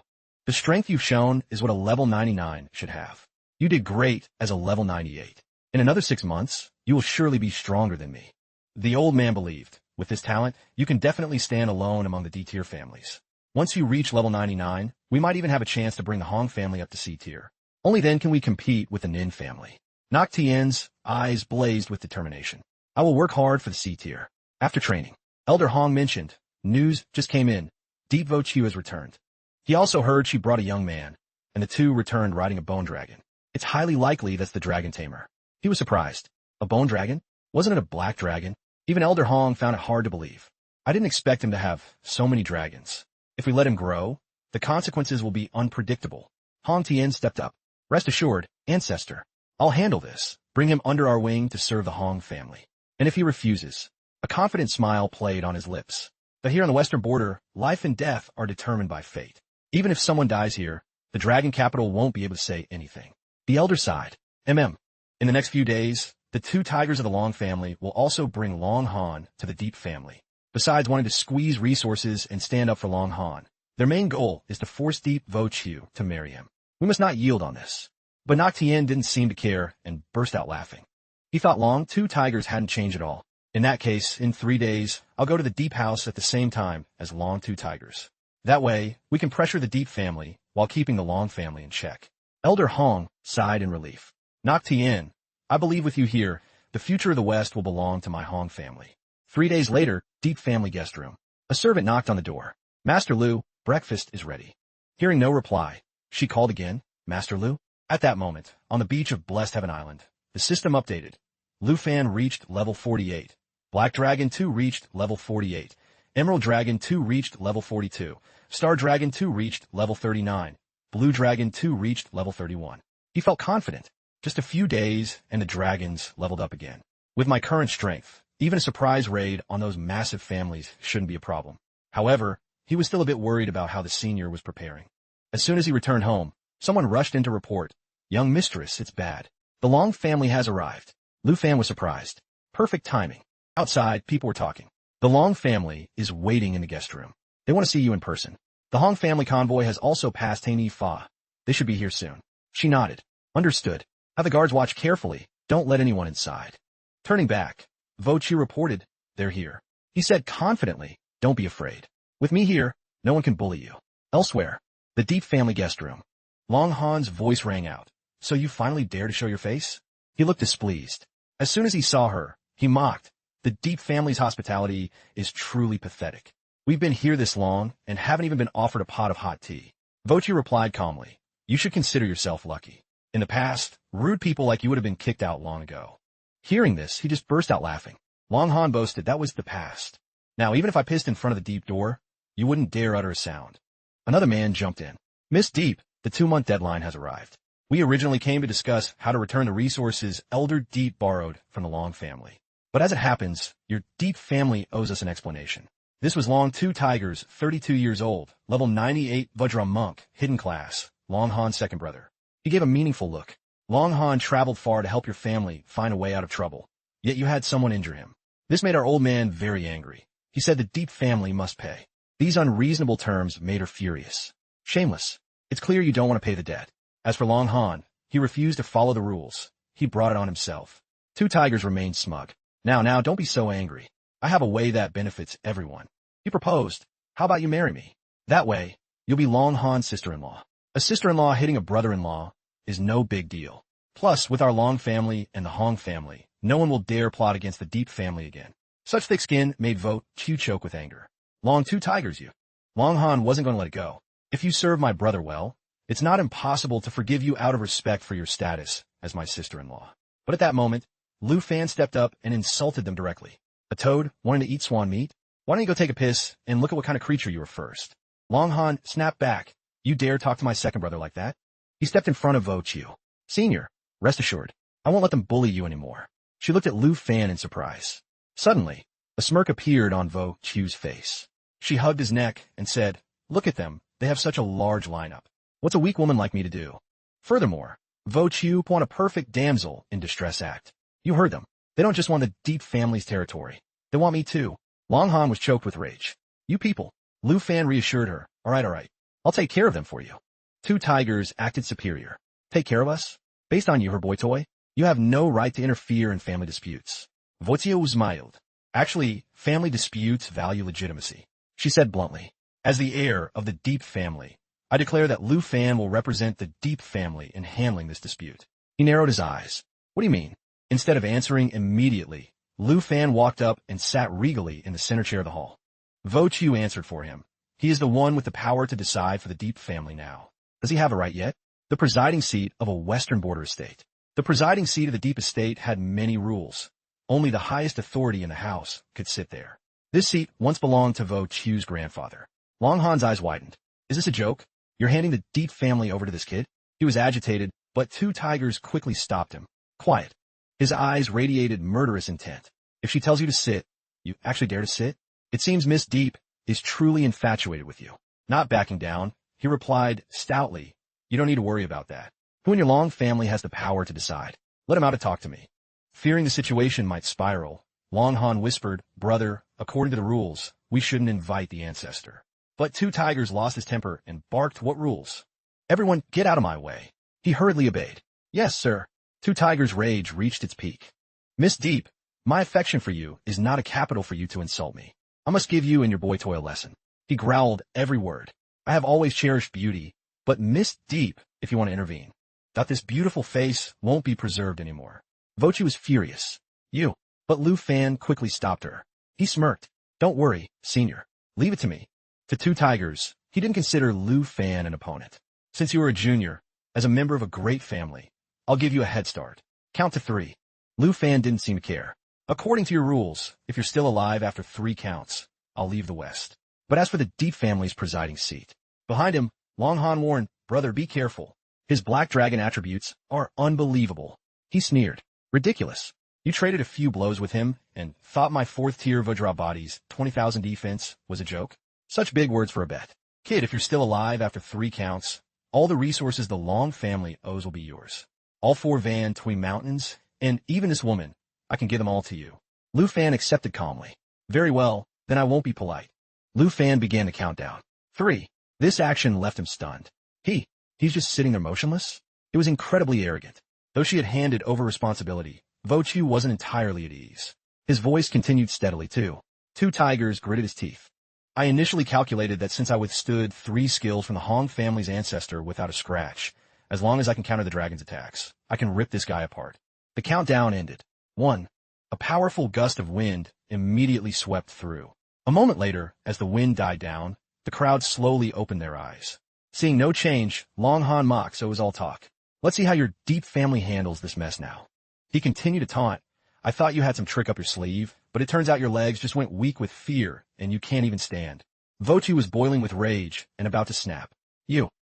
The strength you've shown is what a level 99 should have. You did great as a level 98. In another 6 months, you will surely be stronger than me. The old man believed. With this talent, you can definitely stand alone among the D-tier families. Once you reach level 99, we might even have a chance to bring the Hong family up to C-tier. Only then can we compete with the Nin family. Nok Tien's eyes blazed with determination. I will work hard for the C-tier. After training, Elder Hong mentioned, news just came in. Deep Vo Chiu has returned. He also heard she brought a young man, and the two returned riding a bone dragon. It's highly likely that's the dragon tamer. He was surprised. A bone dragon? Wasn't it a black dragon? Even Elder Hong found it hard to believe. I didn't expect him to have so many dragons. If we let him grow, the consequences will be unpredictable. Hong Tien stepped up. Rest assured, ancestor, I'll handle this. Bring him under our wing to serve the Hong family. And if he refuses, a confident smile played on his lips. But here on the western border, life and death are determined by fate. Even if someone dies here, the dragon capital won't be able to say anything. The elder sighed. In the next few days, the two tigers of the Long family will also bring Long Han to the Deep family. Besides wanting to squeeze resources and stand up for Long Han, their main goal is to force Deep Vo Chiu to marry him. We must not yield on this. But Nok Tien didn't seem to care and burst out laughing. He thought Long two tigers hadn't changed at all. In that case, in 3 days, I'll go to the Deep house at the same time as Long two tigers. That way, we can pressure the Deep family while keeping the Long family in check. Elder Hong sighed in relief. Nok Tien, I believe with you here, the future of the West will belong to my Hong family. 3 days later, Deep family guest room. A servant knocked on the door. Master Lu, breakfast is ready. Hearing no reply, she called again, Master Lu? At that moment, on the beach of Blessed Heaven Island, the system updated. Lu Fan reached level 48. Black Dragon 2 reached level 48. Emerald Dragon 2 reached level 42. Star Dragon 2 reached level 39. Blue Dragon 2 reached level 31. He felt confident. Just a few days, and the dragons leveled up again. With my current strength, even a surprise raid on those massive families shouldn't be a problem. However, he was still a bit worried about how the senior was preparing. As soon as he returned home, someone rushed in to report, Young mistress, it's bad. The Long family has arrived. Lu Fan was surprised. Perfect timing. Outside, people were talking. The Long family is waiting in the guest room. They want to see you in person. The Hong family convoy has also passed Haini Fa. They should be here soon. She nodded. Understood. Have the guards watch carefully. Don't let anyone inside. Turning back, Vo Chiu reported, they're here. He said confidently, don't be afraid. With me here, no one can bully you. Elsewhere, the Deep family guest room. Long Han's voice rang out. So you finally dare to show your face? He looked displeased. As soon as he saw her, he mocked. The Deep family's hospitality is truly pathetic. We've been here this long and haven't even been offered a pot of hot tea. Vo Chiu replied calmly, you should consider yourself lucky. In the past, rude people like you would have been kicked out long ago. Hearing this, he just burst out laughing. Long Han boasted that was the past. Now, even if I pissed in front of the Deep door, you wouldn't dare utter a sound. Another man jumped in. Miss Deep, the 2-month deadline has arrived. We originally came to discuss how to return the resources Elder Deep borrowed from the Long family. But as it happens, your Deep family owes us an explanation. This was Long two tigers, 32 years old, level 98 Vajra monk, hidden class, Long Han's second brother. He gave a meaningful look. Long Han traveled far to help your family find a way out of trouble. Yet you had someone injure him. This made our old man very angry. He said the Deep family must pay. These unreasonable terms made her furious. Shameless. It's clear you don't want to pay the debt. As for Long Han, he refused to follow the rules. He brought it on himself. Two tigers remained smug. Now, don't be so angry. I have a way that benefits everyone. He proposed, how about you marry me? That way, you'll be Long Han's sister-in-law. A sister-in-law hitting a brother-in-law is no big deal. Plus, with our Long family and the Hong family, no one will dare plot against the Deep family again. Such thick skin made Vo Chiu choke with anger. Long two tigers you. Long Han wasn't going to let it go. If you serve my brother well, it's not impossible to forgive you out of respect for your status as my sister-in-law. But at that moment, Lu Fan stepped up and insulted them directly. A toad wanting to eat swan meat? Why don't you go take a piss and look at what kind of creature you were first? Long Han snapped back. You dare talk to my second brother like that? He stepped in front of Vo Chiu. Senior, rest assured, I won't let them bully you anymore. She looked at Lu Fan in surprise. Suddenly, a smirk appeared on Vo Chiu's face. She hugged his neck and said, look at them, they have such a large lineup. What's a weak woman like me to do? Furthermore, Vo Chiu won a perfect damsel in distress act. You heard them. They don't just want the deep family's territory. They want me too. Long Han was choked with rage. You people. Lu Fan reassured her. All right. I'll take care of them for you. Two tigers acted superior. Take care of us? Based on you, her boy toy? You have no right to interfere in family disputes. Vo Chiu smiled. Actually, family disputes value legitimacy. She said bluntly. As the heir of the Deep family, I declare that Lu Fan will represent the Deep family in handling this dispute. He narrowed his eyes. What do you mean? Instead of answering immediately, Lu Fan walked up and sat regally in the center chair of the hall. Vo Chiu answered for him. He is the one with the power to decide for the Deep family now. Does he have a right yet? The presiding seat of a western border estate. The presiding seat of the Deep estate had many rules. Only the highest authority in the house could sit there. This seat once belonged to Vo Chiu's grandfather. Long Han's eyes widened. Is this a joke? You're handing the Deep family over to this kid? He was agitated, but two tigers quickly stopped him. Quiet. His eyes radiated murderous intent. If she tells you to sit, you actually dare to sit? It seems Miss Deep is truly infatuated with you. Not backing down, he replied stoutly. You don't need to worry about that. Who in your Long family has the power to decide? Let him out to talk to me. Fearing the situation might spiral, Long Han whispered, brother, according to the rules, we shouldn't invite the ancestor. But two tigers lost his temper and barked, what rules? Everyone, get out of my way. He hurriedly obeyed. Yes, sir. Two tigers' rage reached its peak. Miss Deep, my affection for you is not a capital for you to insult me. I must give you and your boy toy a lesson. He growled every word. I have always cherished beauty, but Miss Deep, if you want to intervene, that this beautiful face won't be preserved anymore. Vo Chiu was furious. You. But Lu Fan quickly stopped her. He smirked. Don't worry, senior. Leave it to me. To two tigers, he didn't consider Lu Fan an opponent. Since you are a junior, as a member of a great family, I'll give you a head start. Count to 3. Lu Fan didn't seem to care. According to your rules, if you're still alive after 3 counts, I'll leave the West. But as for the Deep family's presiding seat, behind him, Long Han warned, brother, be careful. His black dragon attributes are unbelievable. He sneered. Ridiculous. You traded a few blows with him and thought my 4th-tier Vajra body's 20,000 defense was a joke? Such big words for a bet. Kid, if you're still alive after 3 counts, all the resources the Long family owes will be yours. All 4 Van Tui Mountains, and even this woman, I can give them all to you. Lu Fan accepted calmly. Very well, then I won't be polite. Lu Fan began to count down. 3. This action left him stunned. He's just sitting there motionless? It was incredibly arrogant. Though she had handed over responsibility, Vo Chiu wasn't entirely at ease. His voice continued steadily, too. Two tigers gritted his teeth. I initially calculated that since I withstood 3 skills from the Hong family's ancestor without a scratch, as long as I can counter the dragon's attacks, I can rip this guy apart. The countdown ended. 1. A powerful gust of wind immediately swept through. A moment later, as the wind died down, the crowd slowly opened their eyes. Seeing no change, Long Han mocked, so it was all talk. Let's see how your Deep family handles this mess now. He continued to taunt. I thought you had some trick up your sleeve, but it turns out your legs just went weak with fear, and you can't even stand. Vo Chiu was boiling with rage and about to snap.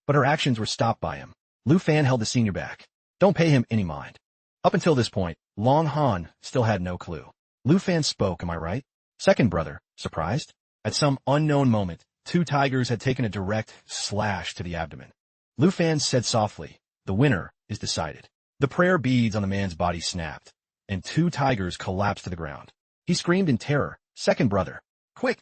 But her actions were stopped by him. Lu Fan held the senior back. Don't pay him any mind. Up until this point, Long Han still had no clue. Lu Fan spoke, am I right? Second brother, surprised? At some unknown moment, 2 tigers had taken a direct slash to the abdomen. Lu Fan said softly, the winner is decided. The prayer beads on the man's body snapped, and 2 tigers collapsed to the ground. He screamed in terror, second brother. Quick,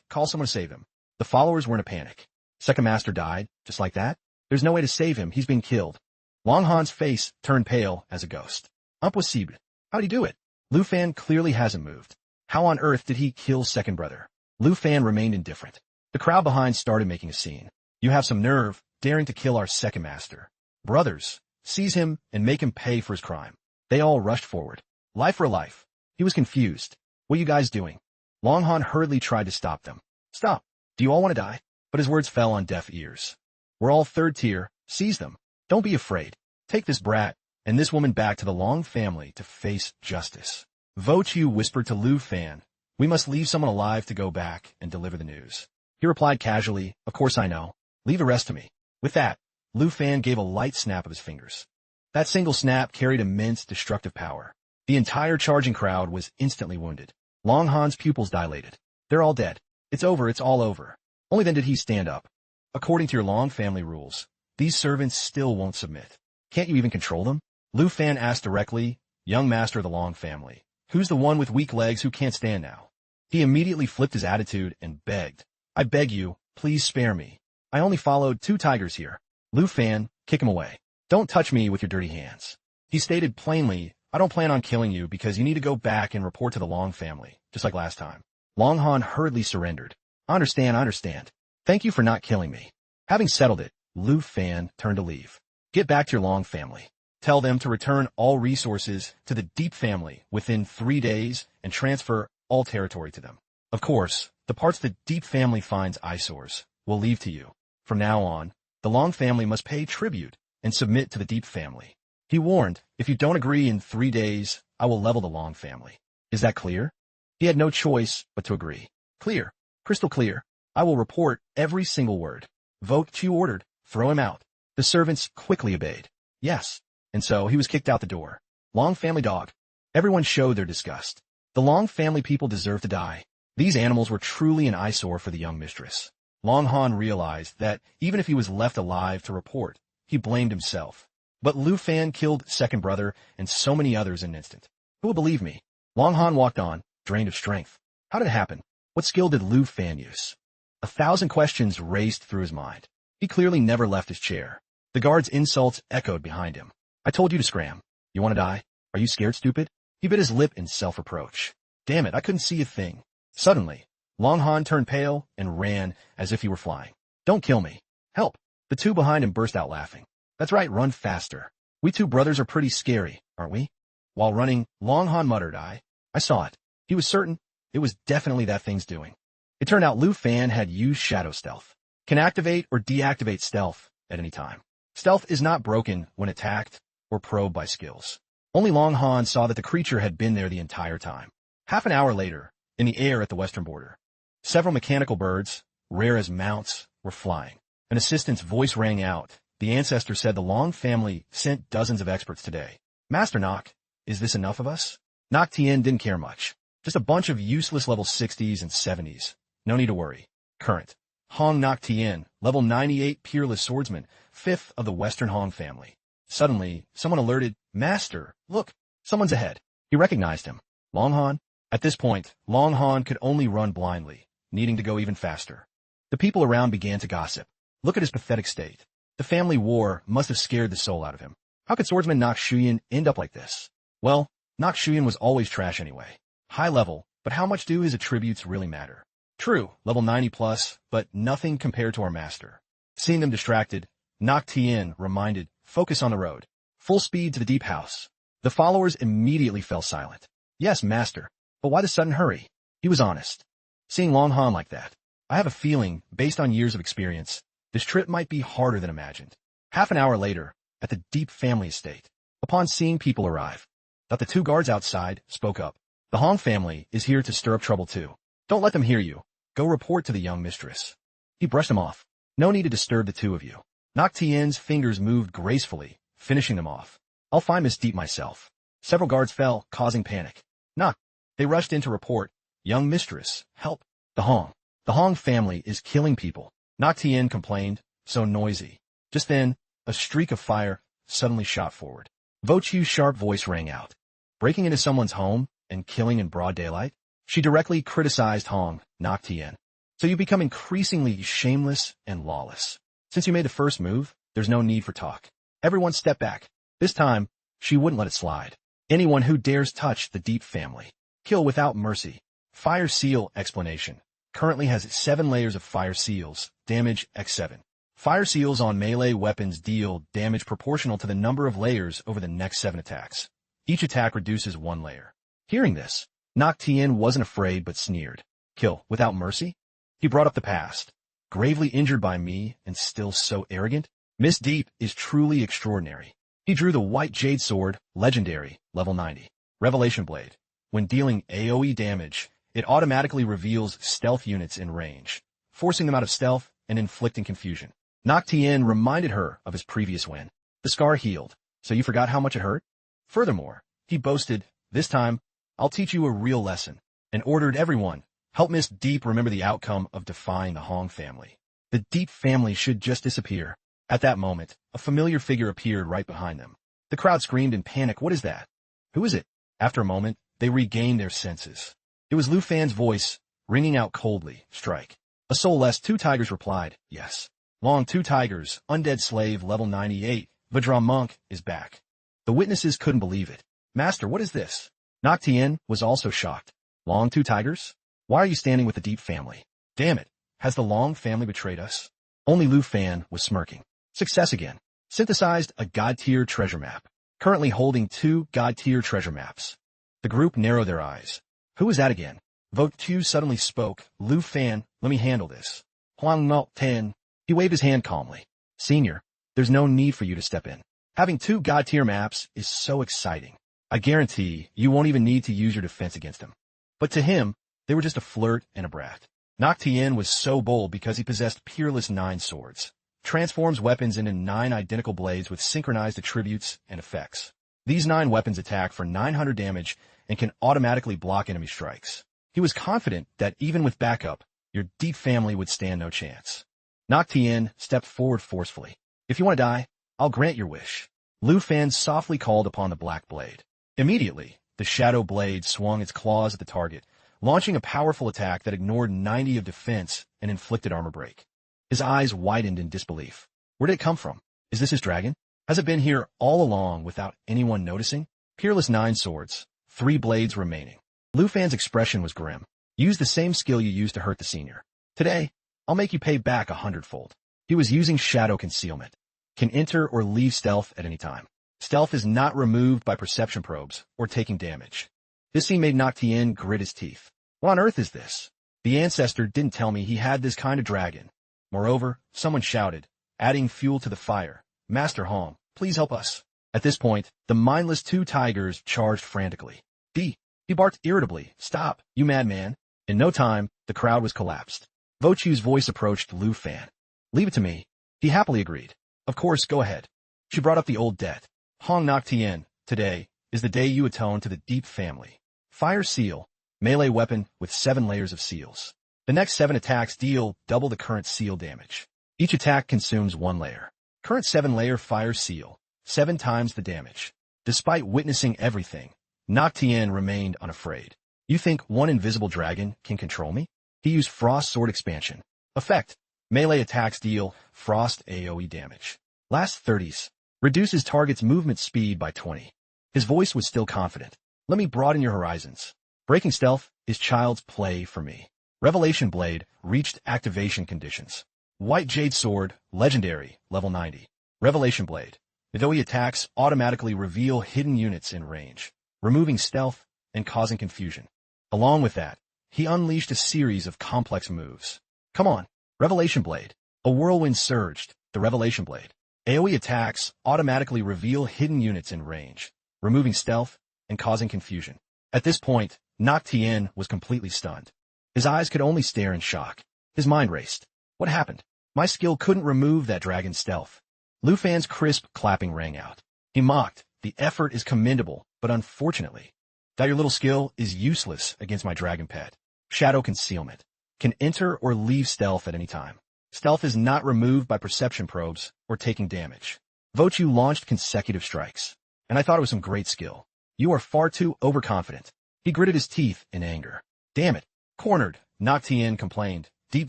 call someone to save him. The followers were in a panic. Second master died, just like that? There's no way to save him, he's been killed. Long Han's face turned pale as a ghost. Impossible. How'd he do it? Lu Fan clearly hasn't moved. How on earth did he kill second brother? Lu Fan remained indifferent. The crowd behind started making a scene. You have some nerve, daring to kill our second master. Brothers, seize him and make him pay for his crime. They all rushed forward. Life for life. He was confused. What are you guys doing? Long Han hurriedly tried to stop them. Stop. Do you all want to die? But his words fell on deaf ears. We're all 3rd tier. Seize them. Don't be afraid. Take this brat and this woman back to the Long family to face justice. Vo Chiu whispered to Lu Fan, we must leave someone alive to go back and deliver the news. He replied casually, of course I know. Leave the rest to me. With that, Lu Fan gave a light snap of his fingers. That single snap carried immense destructive power. The entire charging crowd was instantly wounded. Long Han's pupils dilated. They're all dead. It's over, it's all over. Only then did he stand up. According to your Long family rules, these servants still won't submit. Can't you even control them? Lu Fan asked directly, young master of the Long family. Who's the one with weak legs who can't stand now? He immediately flipped his attitude and begged. I beg you, please spare me. I only followed 2 tigers here. Lu Fan, kick him away. Don't touch me with your dirty hands. He stated plainly, I don't plan on killing you because you need to go back and report to the Long family, just like last time. Long Han hurriedly surrendered. I understand. Thank you for not killing me. Having settled it, Lu Fan turned to leave. Get back to your Long family. Tell them to return all resources to the Deep family within 3 days and transfer all territory to them. Of course, the parts the Deep family finds eyesores will leave to you. From now on, the Long family must pay tribute and submit to the Deep family. He warned, if you don't agree in 3 days, I will level the Long family. Is that clear? He had no choice but to agree. Clear. Crystal clear. I will report every single word. Vote Q ordered. Throw him out. The servants quickly obeyed. Yes. And so he was kicked out the door. Long family dog. Everyone showed their disgust. The Long family people deserve to die. These animals were truly an eyesore for the young mistress. Long Han realized that even if he was left alive to report, he blamed himself. But Lu Fan killed second brother and so many others in an instant. Who will believe me? Long Han walked on, drained of strength. How did it happen? What skill did Lu Fan use? 1,000 questions raced through his mind. He clearly never left his chair. The guard's insults echoed behind him. I told you to scram. You want to die? Are you scared, stupid? He bit his lip in self-reproach. Damn it, I couldn't see a thing. Suddenly, Long Han turned pale and ran as if he were flying. Don't kill me. Help. The 2 behind him burst out laughing. That's right, run faster. We 2 brothers are pretty scary, aren't we? While running, Long Han muttered, I saw it. He was certain. It was definitely that thing's doing. It turned out Lu Fan had used shadow stealth. Can activate or deactivate stealth at any time. Stealth is not broken when attacked or probed by skills. Only Long Han saw that the creature had been there the entire time. Half an hour later, in the air at the western border, several mechanical birds, rare as mounts, were flying. An assistant's voice rang out. The ancestor said the Long family sent dozens of experts today. Master Nock, is this enough of us? Nock Tien didn't care much. Just a bunch of useless level 60s and 70s. No need to worry. Current. Hong Nock Tien, level 98 peerless swordsman, 5th of the Western Hong family. Suddenly, someone alerted, Master, look, someone's ahead. He recognized him. Long Han? At this point, Long Han could only run blindly, needing to go even faster. The people around began to gossip. Look at his pathetic state. The family war must have scared the soul out of him. How could swordsman Nock Shuyan end up like this? Well, Nock Shuyan was always trash anyway. High level, but how much do his attributes really matter? True, level 90 plus, but nothing compared to our master. Seeing them distracted, Nock Tien reminded, focus on the road. Full speed to the deep house. The followers immediately fell silent. Yes, master, but why the sudden hurry? He was honest. Seeing Long Han like that, I have a feeling, based on years of experience, this trip might be harder than imagined. Half an hour later, at the Deep family estate, upon seeing people arrive, the 2 guards outside spoke up. The Hong family is here to stir up trouble too. Don't let them hear you. Go report to the young mistress. He brushed him off. No need to disturb the 2 of you. Nock Tien's fingers moved gracefully, finishing them off. I'll find Miss Deep myself. Several guards fell, causing panic. Knock. They rushed in to report. Young mistress, help. The Hong family is killing people. Nock Tien complained, so noisy. Just then, a streak of fire suddenly shot forward. Vo Chiu's sharp voice rang out. Breaking into someone's home and killing in broad daylight? She directly criticized Hong, Nock Tien. So you become increasingly shameless and lawless. Since you made the first move, there's no need for talk. Everyone step back. This time, she wouldn't let it slide. Anyone who dares touch the Deep family. Kill without mercy. Fire Seal explanation. Currently has 7 layers of Fire Seals, damage X7. Fire Seals on melee weapons deal damage proportional to the number of layers over the next 7 attacks. Each attack reduces 1 layer. Hearing this, Nock Tien wasn't afraid but sneered. Kill without mercy? He brought up the past. Gravely injured by me and still so arrogant? Miss Deep is truly extraordinary. He drew the White Jade Sword, legendary, level 90. Revelation Blade. When dealing AoE damage, it automatically reveals stealth units in range, forcing them out of stealth and inflicting confusion. Nok Tien reminded her of his previous win. The scar healed, so you forgot how much it hurt? Furthermore, he boasted, this time, I'll teach you a real lesson, and ordered everyone, help Miss Deep remember the outcome of defying the Hong family. The Deep family should just disappear. At that moment, a familiar figure appeared right behind them. The crowd screamed in panic, what is that? Who is it? After a moment, they regained their senses. It was Lu Fan's voice, ringing out coldly, strike. A soulless two tigers replied, yes. Long two tigers, undead slave, level 98, Vajra monk, is back. The witnesses couldn't believe it. Master, what is this? Nok Tien was also shocked. Long two tigers? Why are you standing with the Deep family? Damn it, has the Long family betrayed us? Only Lu Fan was smirking. Success again. Synthesized a God-tier treasure map. Currently holding 2 God-tier treasure maps. The group narrowed their eyes. Who was that again? Vote 2 suddenly spoke. Lu Fan, let me handle this. Huang Nok Ten. He waved his hand calmly. Senior, there's no need for you to step in. Having 2 God-tier maps is so exciting. I guarantee you won't even need to use your defense against him. But to him, they were just a flirt and a brat. Nok Tien was so bold because he possessed peerless 9 swords. Transforms weapons into 9 identical blades with synchronized attributes and effects. These 9 weapons attack for 900 damage and can automatically block enemy strikes. He was confident that even with backup, your Deep family would stand no chance. Nok Tien stepped forward forcefully. If you want to die, I'll grant your wish. Lu Fan softly called upon the black blade. Immediately, the shadow blade swung its claws at the target, launching a powerful attack that ignored 90 of defense and inflicted armor break. His eyes widened in disbelief. Where did it come from? Is this his dragon? Has it been here all along without anyone noticing? Peerless 9 swords, 3 blades remaining. Lu Fan's expression was grim. Use the same skill you used to hurt the senior. Today, I'll make you pay back 100-fold. He was using shadow concealment. Can enter or leave stealth at any time. Stealth is not removed by perception probes or taking damage. This scene made Nok Tien grit his teeth. What on earth is this? The ancestor didn't tell me he had this kind of dragon. Moreover, someone shouted, adding fuel to the fire. Master Hong, please help us. At this point, the mindless 2 tigers charged frantically. He barked irritably. Stop, you madman. In no time, the crowd was collapsed. Vochu's voice approached Lu Fan. Leave it to me. He happily agreed. Of course, go ahead. She brought up the old debt. Hong Nok Tien, today is the day you atone to the Deep family. Fire Seal, melee weapon with 7 layers of seals. The next 7 attacks deal double the current seal damage. Each attack consumes 1 layer. Current 7-layer Fire Seal, 7 times the damage. Despite witnessing everything, Nok Tien remained unafraid. You think one invisible dragon can control me? He used Frost Sword Expansion. Effect, melee attacks deal Frost AoE damage. Last 30s, reduces target's movement speed by 20. His voice was still confident. Let me broaden your horizons. Breaking stealth is child's play for me. Revelation Blade reached activation conditions. White Jade Sword, legendary, level 90. Revelation Blade. Though he attacks, automatically reveal hidden units in range, removing stealth and causing confusion. Along with that, he unleashed a series of complex moves. Come on, Revelation Blade. A whirlwind surged, the Revelation Blade. AoE attacks automatically reveal hidden units in range, removing stealth and causing confusion. At this point, Nok Tien was completely stunned. His eyes could only stare in shock. His mind raced. What happened? My skill couldn't remove that dragon's stealth. Lu Fan's crisp clapping rang out. He mocked. The effort is commendable, but unfortunately, that your little skill is useless against my dragon pet. Shadow Concealment. Can enter or leave stealth at any time. Stealth is not removed by perception probes or taking damage. Vochu launched consecutive strikes, and I thought it was some great skill. You are far too overconfident. He gritted his teeth in anger. Damn it. Cornered, Nok Tien complained. Deep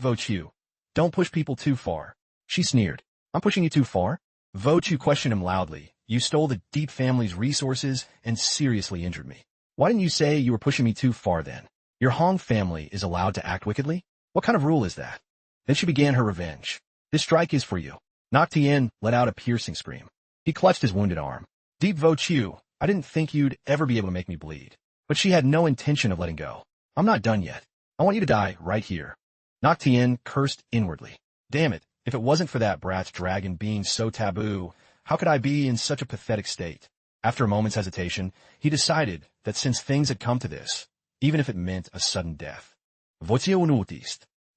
Vochu. Don't push people too far. She sneered. I'm pushing you too far? Vochu questioned him loudly. You stole the Deep family's resources and seriously injured me. Why didn't you say you were pushing me too far then? Your Hong family is allowed to act wickedly? What kind of rule is that? Then she began her revenge. This strike is for you. Nok Tien let out a piercing scream. He clutched his wounded arm. Deep Vochu, I didn't think you'd ever be able to make me bleed. But she had no intention of letting go. I'm not done yet. I want you to die right here. Nok Tien cursed inwardly. Damn it, if it wasn't for that brat's dragon being so taboo, how could I be in such a pathetic state? After a moment's hesitation, he decided that since things had come to this, even if it meant a sudden death.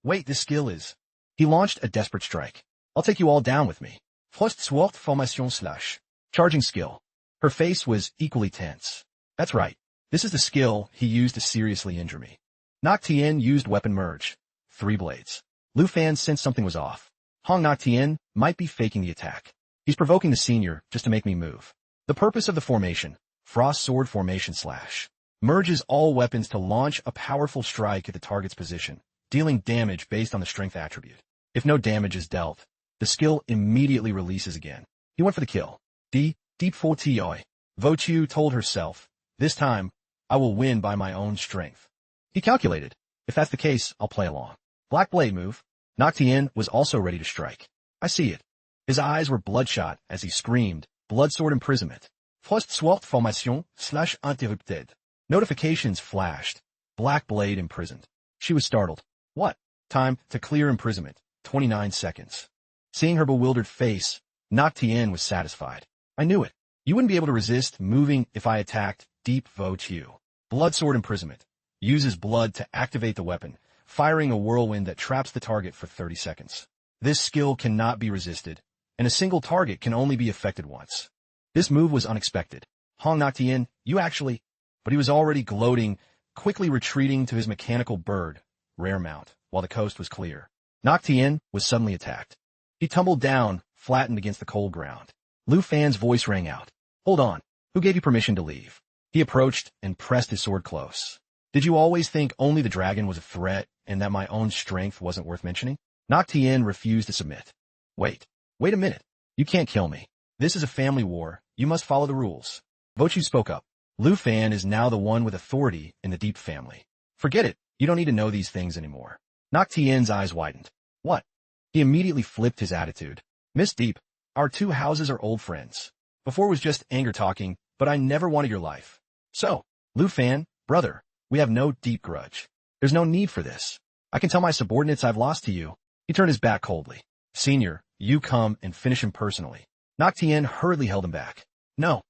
Wait, this skill is... He launched a desperate strike. I'll take you all down with me. First sword formation slash. Charging skill. Her face was equally tense. That's right. This is the skill he used to seriously injure me. Nok Tien used weapon merge. 3 blades. Lu Fan sensed something was off. Hong Nok Tien might be faking the attack. He's provoking the senior just to make me move. The purpose of the formation, Frost Sword Formation slash, merges all weapons to launch a powerful strike at the target's position, dealing damage based on the strength attribute. If no damage is dealt, the skill immediately releases again. He went for the kill. Deep 4 Toi. Vo Chiu told herself, this time, I will win by my own strength. He calculated, if that's the case, I'll play along. Black Blade move. Nok Tien was also ready to strike. I see it. His eyes were bloodshot as he screamed, Blood Sword Imprisonment. First sword formation slash interrupted. Notifications flashed. Black Blade imprisoned. She was startled. What? Time to clear imprisonment. 29 seconds. Seeing her bewildered face, Nok Tien was satisfied. I knew it. You wouldn't be able to resist moving if I attacked Deep Vo Chiu. Blood Sword Imprisonment. Uses blood to activate the weapon, firing a whirlwind that traps the target for 30 seconds. This skill cannot be resisted, and a single target can only be affected once. This move was unexpected. Hong Nok Tien, you actually... But he was already gloating, quickly retreating to his mechanical bird, rare mount, while the coast was clear. Nok Tien was suddenly attacked. He tumbled down, flattened against the cold ground. Lu Fan's voice rang out. Hold on. Who gave you permission to leave? He approached and pressed his sword close. Did you always think only the dragon was a threat and that my own strength wasn't worth mentioning? Nok Tien refused to submit. Wait a minute. You can't kill me. This is a family war. You must follow the rules. Vo Chiu spoke up. Lu Fan is now the one with authority in the Deep family. Forget it. You don't need to know these things anymore. Nok Tien's eyes widened. What? He immediately flipped his attitude. Miss Deep, our 2 houses are old friends. Before was just anger talking, but I never wanted your life. So, Lu Fan, brother, we have no deep grudge. There's no need for this. I can tell my subordinates I've lost to you. He turned his back coldly. Senior, you come and finish him personally. Nok Tien hurriedly held him back. No.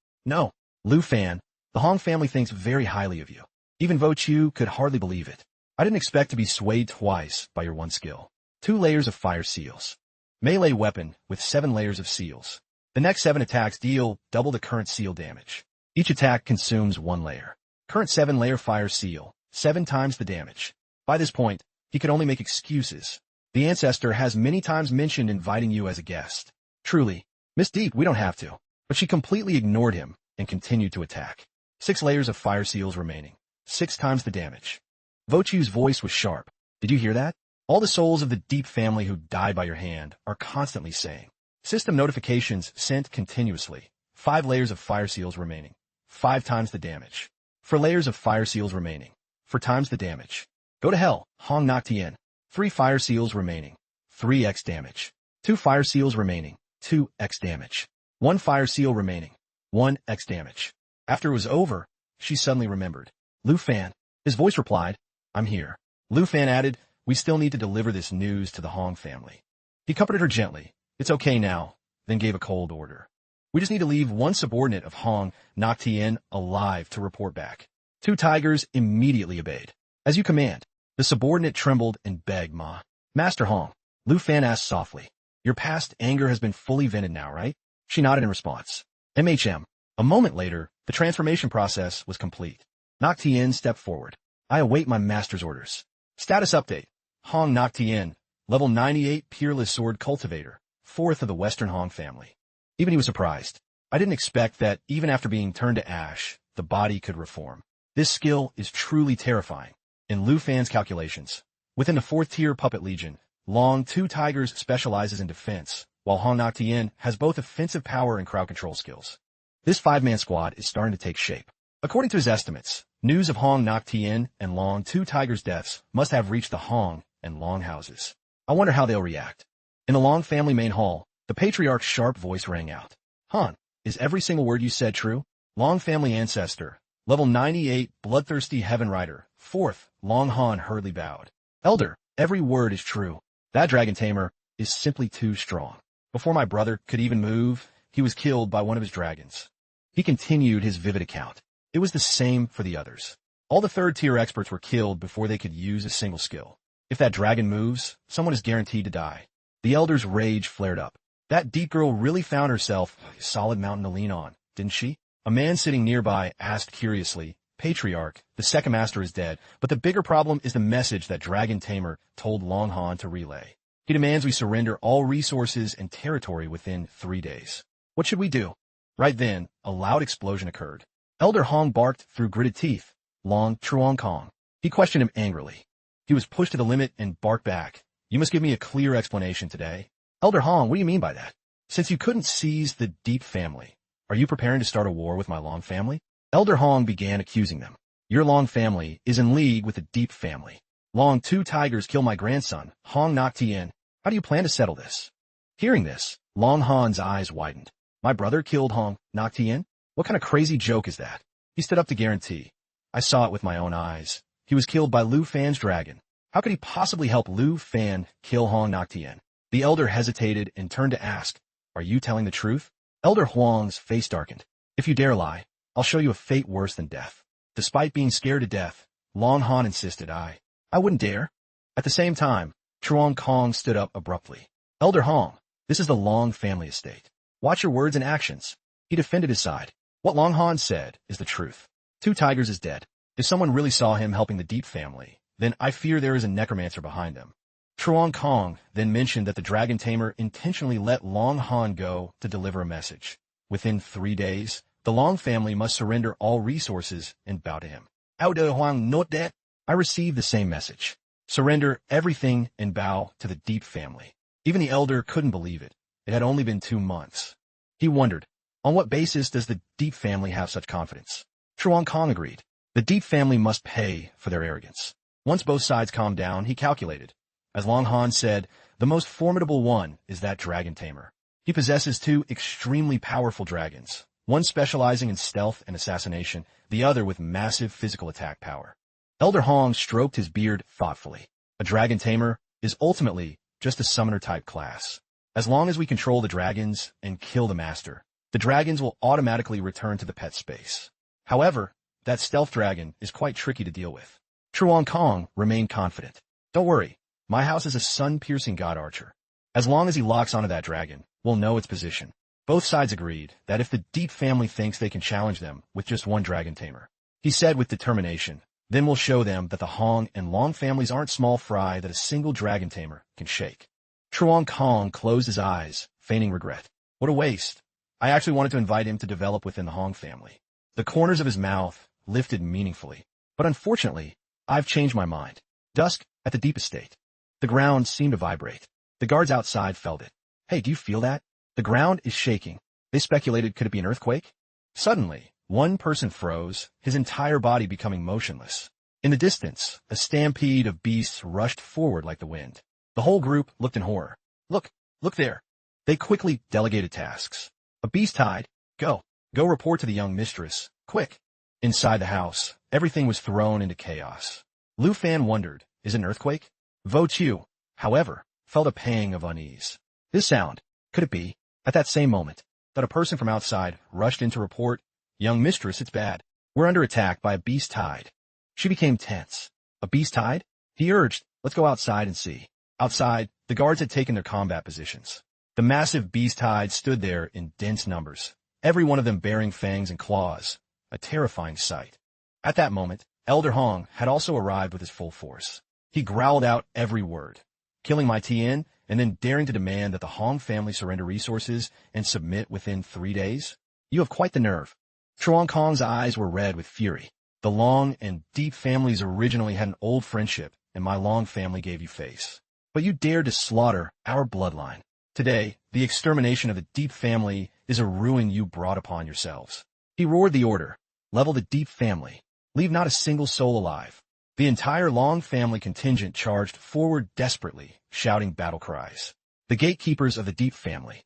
Lu Fan, the Hong family thinks very highly of you. Even Vo Chiu could hardly believe it. I didn't expect to be swayed twice by your one skill. 2 layers of fire seals. Melee weapon with 7 layers of seals. The next 7 attacks deal double the current seal damage. Each attack consumes 1 layer. Current 7-layer fire seal, 7 times the damage. By this point, he could only make excuses. The ancestor has many times mentioned inviting you as a guest. Truly, Miss Deep, we don't have to. But she completely ignored him and continued to attack. 6 layers of fire seals remaining. 6 times the damage. Vo Chiu's voice was sharp. Did you hear that? All the souls of the Deep family who died by your hand are constantly saying. System notifications sent continuously. 5 layers of fire seals remaining. 5 times the damage. 4 layers of fire seals remaining. 4 times the damage. Go to hell, Hong Nok Tien. 3 fire seals remaining. 3x damage. 2 fire seals remaining. 2x damage. 1 fire seal remaining. 1x damage. After it was over, she suddenly remembered. Lu Fan. His voice replied, I'm here. Lu Fan added, we still need to deliver this news to the Hong family. He comforted her gently. It's okay now, then gave a cold order. We just need to leave 1 subordinate of Hong Nok Tien alive to report back. 2 tigers immediately obeyed. As you command. The subordinate trembled and begged Ma. Master Hong. Lu Fan asked softly. Your past anger has been fully vented now, right? She nodded in response. MHM. A moment later, the transformation process was complete. Nok Tien stepped forward. I await my master's orders. Status update. Hong Nok Tien, level 98 Peerless Sword Cultivator, 4th of the Western Hong family. Even he was surprised. I didn't expect that even after being turned to ash, the body could reform. This skill is truly terrifying. In Lu Fan's calculations, within the 4th tier Puppet Legion, Long 2 Tigers specializes in defense, while Hong Nok Tien has both offensive power and crowd control skills. This 5-man squad is starting to take shape. According to his estimates, news of Hong Nok Tien and Long 2 Tigers' deaths must have reached the Hong and Long houses. I wonder how they'll react. In the Long family main hall, the patriarch's sharp voice rang out. Han, is every single word you said true? Long family ancestor, level 98 Bloodthirsty Heaven Rider, 4th, Long Han hurriedly bowed. Elder, every word is true. That dragon tamer is simply too strong. Before my brother could even move, he was killed by one of his dragons. He continued his vivid account. It was the same for the others. All the 3rd-tier experts were killed before they could use a single skill. If that dragon moves, someone is guaranteed to die. The elder's rage flared up. That deep girl really found herself a solid mountain to lean on, didn't she? A man sitting nearby asked curiously, Patriarch, the second master is dead, but the bigger problem is the message that Dragon Tamer told Long Han to relay. He demands we surrender all resources and territory within 3 days. What should we do? Right then, a loud explosion occurred. Elder Hong barked through gritted teeth. Long Truong Kong. He questioned him angrily. He was pushed to the limit and barked back. You must give me a clear explanation today. Elder Hong, what do you mean by that? Since you couldn't seize the Deep family, are you preparing to start a war with my Long family? Elder Hong began accusing them. Your Long family is in league with the Deep family. Long, 2 tigers killed my grandson, Hong Nok Tien. How do you plan to settle this? Hearing this, Long Han's eyes widened. My brother killed Hong Nok Tien? What kind of crazy joke is that? He stood up to guarantee. I saw it with my own eyes. He was killed by Lu Fan's dragon. How could he possibly help Lu Fan kill Hong Nok Tien? The elder hesitated and turned to ask, Are you telling the truth? Elder Huang's face darkened. If you dare lie, I'll show you a fate worse than death. Despite being scared to death, Long Han insisted I wouldn't dare. At the same time, Truong Kong stood up abruptly. Elder Hong, this is the Long family estate. Watch your words and actions. He defended his side. What Long Han said is the truth. 2 tigers is dead. If someone really saw him helping the Deep family, then I fear there is a necromancer behind them. Truong Kong then mentioned that the Dragon Tamer intentionally let Long Han go to deliver a message. Within 3 days, the Long family must surrender all resources and bow to him. Elder Huang note that I received the same message. Surrender everything and bow to the Deep family. Even the elder couldn't believe it. It had only been 2 months. He wondered, on what basis does the Deep family have such confidence? Truong Kong agreed. The Deep family must pay for their arrogance. Once both sides calmed down, he calculated. As Long Han said, the most formidable one is that Dragon Tamer. He possesses 2 extremely powerful dragons, one specializing in stealth and assassination, the other with massive physical attack power. Elder Hong stroked his beard thoughtfully. A Dragon Tamer is ultimately just a summoner-type class. As long as we control the dragons and kill the master, the dragons will automatically return to the pet space. However, that stealth dragon is quite tricky to deal with. Truong Kong remained confident. Don't worry, my house is a sun-piercing god archer. As long as he locks onto that dragon, we'll know its position. Both sides agreed that if the Deep family thinks they can challenge them with just 1 Dragon Tamer, he said with determination, then we'll show them that the Hong and Long families aren't small fry that a single Dragon Tamer can shake. Truong Kong closed his eyes, feigning regret. What a waste. I actually wanted to invite him to develop within the Hong family. The corners of his mouth lifted meaningfully. But unfortunately, I've changed my mind. Dusk at the Deep estate. The ground seemed to vibrate. The guards outside felt it. Hey, do you feel that? The ground is shaking. They speculated, could it be an earthquake? Suddenly, one person froze, his entire body becoming motionless. In the distance, a stampede of beasts rushed forward like the wind. The whole group looked in horror. Look there. They quickly delegated tasks. A beast hide. Go report to the young mistress. Quick. Inside the house, everything was thrown into chaos. Lu Fan wondered, is it an earthquake? Vo Chiu, however, felt a pang of unease. This sound, could it be, at that same moment, that a person from outside rushed in to report, Young mistress, it's bad. We're under attack by a beast tide. She became tense. A beast tide? He urged, let's go outside and see. Outside, the guards had taken their combat positions. The massive beast tide stood there in dense numbers, every one of them bearing fangs and claws, a terrifying sight. At that moment, Elder Hong had also arrived with his full force. He growled out every word, killing my Tien and then daring to demand that the Hong family surrender resources and submit within 3 days. You have quite the nerve. Truong Kong's eyes were red with fury. The Long and Deep families originally had an old friendship, and my Long family gave you face. But you dared to slaughter our bloodline. Today, the extermination of the Deep family is a ruin you brought upon yourselves. He roared the order. Level the Deep family. Leave not a single soul alive. The entire Long family contingent charged forward desperately, shouting battle cries. The gatekeepers of the Deep family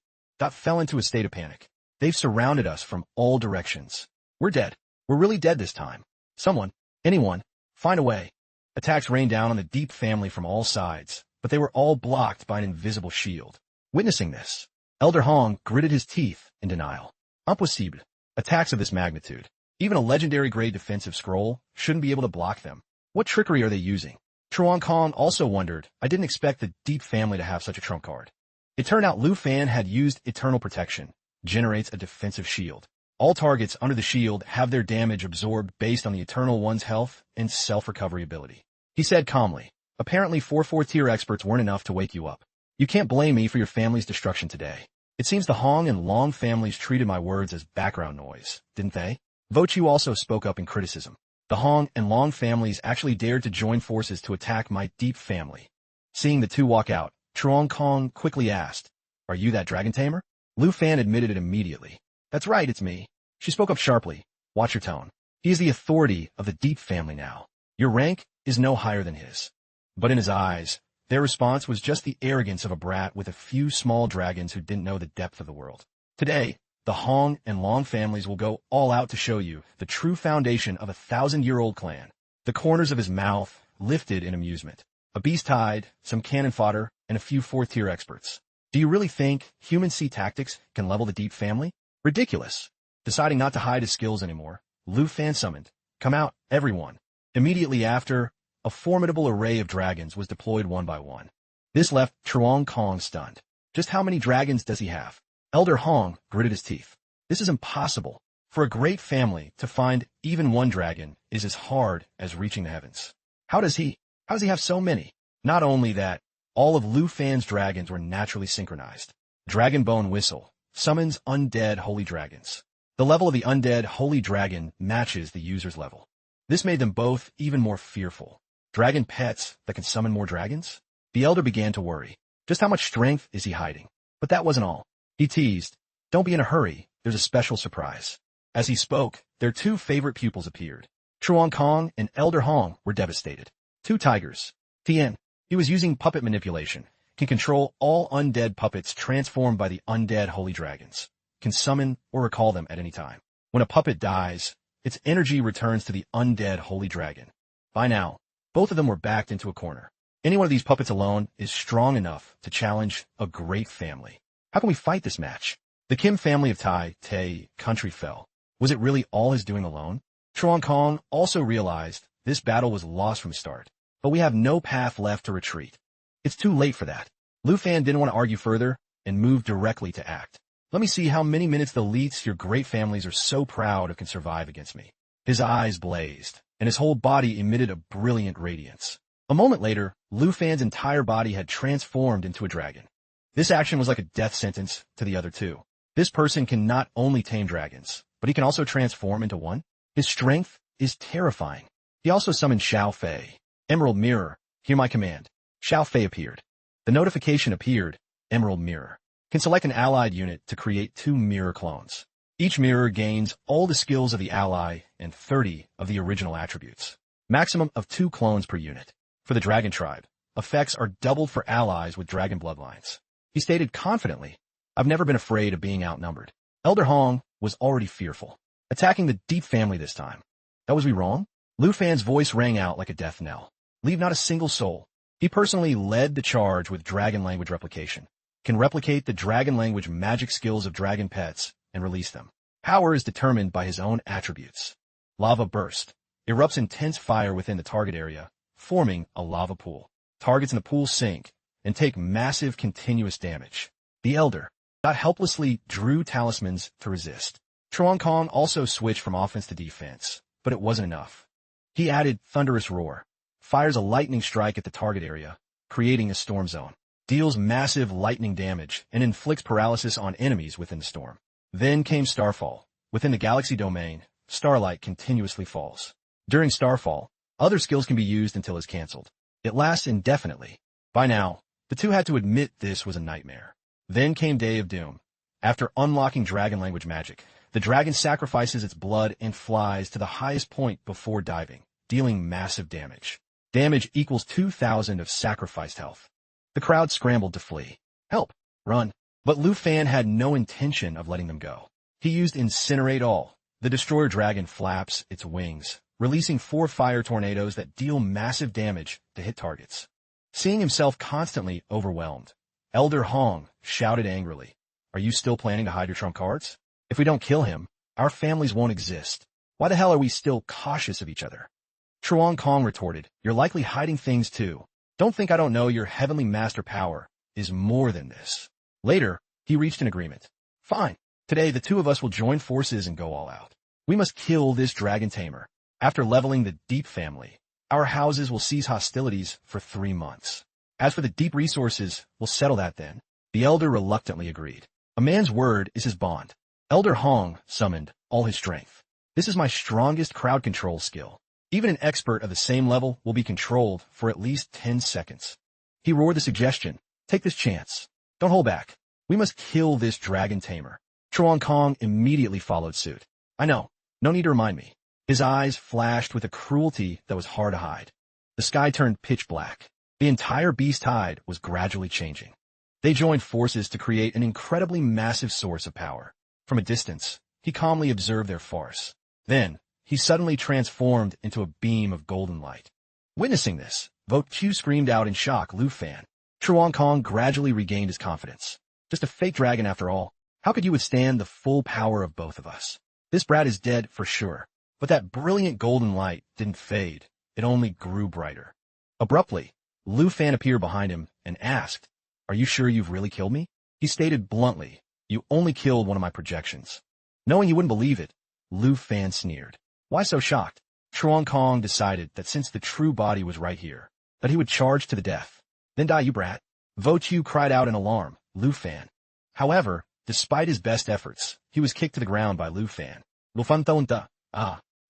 fell into a state of panic. They've surrounded us from all directions. We're dead. We're really dead this time. Someone, anyone, find a way. Attacks rained down on the Deep family from all sides, but they were all blocked by an invisible shield. Witnessing this, Elder Hong gritted his teeth in denial. Impossible. Attacks of this magnitude. Even a legendary grade defensive scroll shouldn't be able to block them. What trickery are they using? Truong Kong also wondered, I didn't expect the Deep family to have such a trump card. It turned out Lu Fan had used Eternal Protection, generates a defensive shield. All targets under the shield have their damage absorbed based on the Eternal One's health and self-recovery ability. He said calmly, apparently 4 tier experts weren't enough to wake you up. You can't blame me for your family's destruction today. It seems the Hong and Long families treated my words as background noise, didn't they? Vochu also spoke up in criticism. The Hong and Long families actually dared to join forces to attack my Deep family. Seeing the two walk out, Truong Kong quickly asked, "Are you that dragon tamer?" Lu Fan admitted it immediately. "That's right, it's me." She spoke up sharply. "Watch your tone. He is the authority of the Deep family now. Your rank is no higher than his." But in his eyes, their response was just the arrogance of a brat with a few small dragons who didn't know the depth of the world. Today, the Hong and Long families will go all out to show you the true foundation of a 1,000-year-old clan. The corners of his mouth lifted in amusement. A beast hide, some cannon fodder, and a few 4-tier experts. Do you really think human sea tactics can level the Deep family? Ridiculous. Deciding not to hide his skills anymore, Lu Fan summoned, "Come out, everyone." Immediately after, a formidable array of dragons was deployed one by one. This left Truong Kong stunned. Just how many dragons does he have? Elder Hong gritted his teeth. This is impossible. For a great family to find even one dragon is as hard as reaching the heavens. How does he have so many? Not only that, all of Lu Fan's dragons were naturally synchronized. Dragon Bone Whistle summons undead holy dragons. The level of the undead holy dragon matches the user's level. This made them both even more fearful. Dragon pets that can summon more dragons? The elder began to worry. Just how much strength is he hiding? But that wasn't all. He teased, "Don't be in a hurry, there's a special surprise." As he spoke, their two favorite pupils appeared. Truong Kong and Elder Hong were devastated. Two tigers. Tien, he was using puppet manipulation, can control all undead puppets transformed by the undead holy dragons, can summon or recall them at any time. When a puppet dies, its energy returns to the undead holy dragon. By now, both of them were backed into a corner. Any one of these puppets alone is strong enough to challenge a great family. How can we fight this match? The Kim family of Tai, Tay, country fell. Was it really all his doing alone? Truong Kong also realized this battle was lost from the start. But we have no path left to retreat. It's too late for that. Lu Fan didn't want to argue further and moved directly to act. Let me see how many minutes the elites your great families are so proud of can survive against me. His eyes blazed, and his whole body emitted a brilliant radiance. A moment later, Lu Fan's entire body had transformed into a dragon. This action was like a death sentence to the other two. This person can not only tame dragons, but he can also transform into one. His strength is terrifying. He also summoned Xiao Fei. Emerald Mirror, hear my command. Xiao Fei appeared. The notification appeared, Emerald Mirror. Can select an allied unit to create 2 mirror clones. Each mirror gains all the skills of the ally and 30 of the original attributes. Maximum of 2 clones per unit. For the Dragon Tribe, effects are doubled for allies with dragon bloodlines. He stated confidently, "I've never been afraid of being outnumbered." Elder Hong was already fearful. Attacking the Deep family this time. That was we wrong? Lu Fan's voice rang out like a death knell. Leave not a single soul. He personally led the charge with dragon language replication. Can replicate the dragon language magic skills of dragon pets and release them. Power is determined by his own attributes. Lava Burst. Erupts intense fire within the target area, forming a lava pool. Targets in the pool sink and take massive continuous damage. The Elder helplessly drew talismans to resist. Truong Kong also switched from offense to defense, but it wasn't enough. He added Thunderous Roar. Fires a lightning strike at the target area, creating a storm zone. Deals massive lightning damage and inflicts paralysis on enemies within the storm. Then came Starfall. Within the galaxy domain, starlight continuously falls. During Starfall, other skills can be used until it's cancelled. It lasts indefinitely. By now, the two had to admit this was a nightmare. Then came Day of Doom. After unlocking dragon language magic, the dragon sacrifices its blood and flies to the highest point before diving, dealing massive damage. Damage equals 2,000 of sacrificed health. The crowd scrambled to flee. Help! Run! But Lu Fan had no intention of letting them go. He used Incinerate All. The destroyer dragon flaps its wings, releasing 4 fire tornadoes that deal massive damage to hit targets. Seeing himself constantly overwhelmed, Elder Hong shouted angrily, "Are you still planning to hide your trump cards? If we don't kill him, our families won't exist. Why the hell are we still cautious of each other?" Truong Kong retorted, "You're likely hiding things too. Don't think I don't know your heavenly master power is more than this." Later, he reached an agreement. Fine. Today, the two of us will join forces and go all out. We must kill this dragon tamer. After leveling the Deep family, our houses will cease hostilities for 3 months. As for the Deep resources, we'll settle that then. The elder reluctantly agreed. A man's word is his bond. Elder Hong summoned all his strength. This is my strongest crowd control skill. Even an expert of the same level will be controlled for at least 10 seconds. He roared the suggestion. Take this chance. Don't hold back. We must kill this dragon tamer. Chuan Kong immediately followed suit. I know. No need to remind me. His eyes flashed with a cruelty that was hard to hide. The sky turned pitch black. The entire beast tide was gradually changing. They joined forces to create an incredibly massive source of power. From a distance, he calmly observed their farce. Then, he suddenly transformed into a beam of golden light. Witnessing this, Vote Q screamed out in shock, Lu Fan. Chuan Kong gradually regained his confidence. Just a fake dragon after all. How could you withstand the full power of both of us? This brat is dead for sure. But that brilliant golden light didn't fade. It only grew brighter. Abruptly, Lu Fan appeared behind him and asked, Are you sure you've really killed me? He stated bluntly, You only killed one of my projections. Knowing you wouldn't believe it, Lu Fan sneered. Why so shocked? Chuan Kong decided that since the true body was right here, that he would charge to the death. Then die, you brat. Vo Chu cried out in alarm, Lu Fan. However, despite his best efforts, he was kicked to the ground by Lu Fan.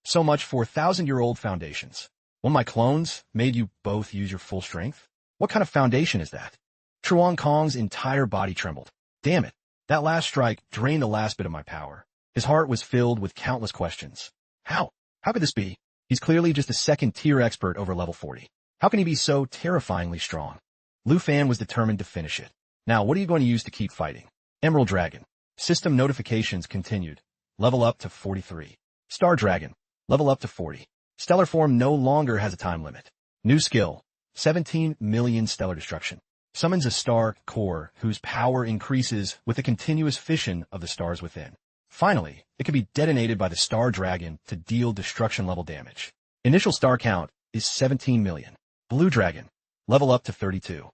So much for 1,000-year-old foundations. One of my clones made you both use your full strength? What kind of foundation is that? Chuan Kong's entire body trembled. Damn it. That last strike drained the last bit of my power. His heart was filled with countless questions. How? How could this be? He's clearly just a second-tier expert over level 40. How can he be so terrifyingly strong? Lu Fan was determined to finish it. Now, what are you going to use to keep fighting? Emerald Dragon. System notifications continued. Level up to 43. Star Dragon. Level up to 40. Stellar Form no longer has a time limit. New skill. 17 million stellar destruction. Summons a star core whose power increases with the continuous fission of the stars within. Finally, it can be detonated by the Star Dragon to deal destruction level damage. Initial star count is 17 million. Blue Dragon. Level up to 32.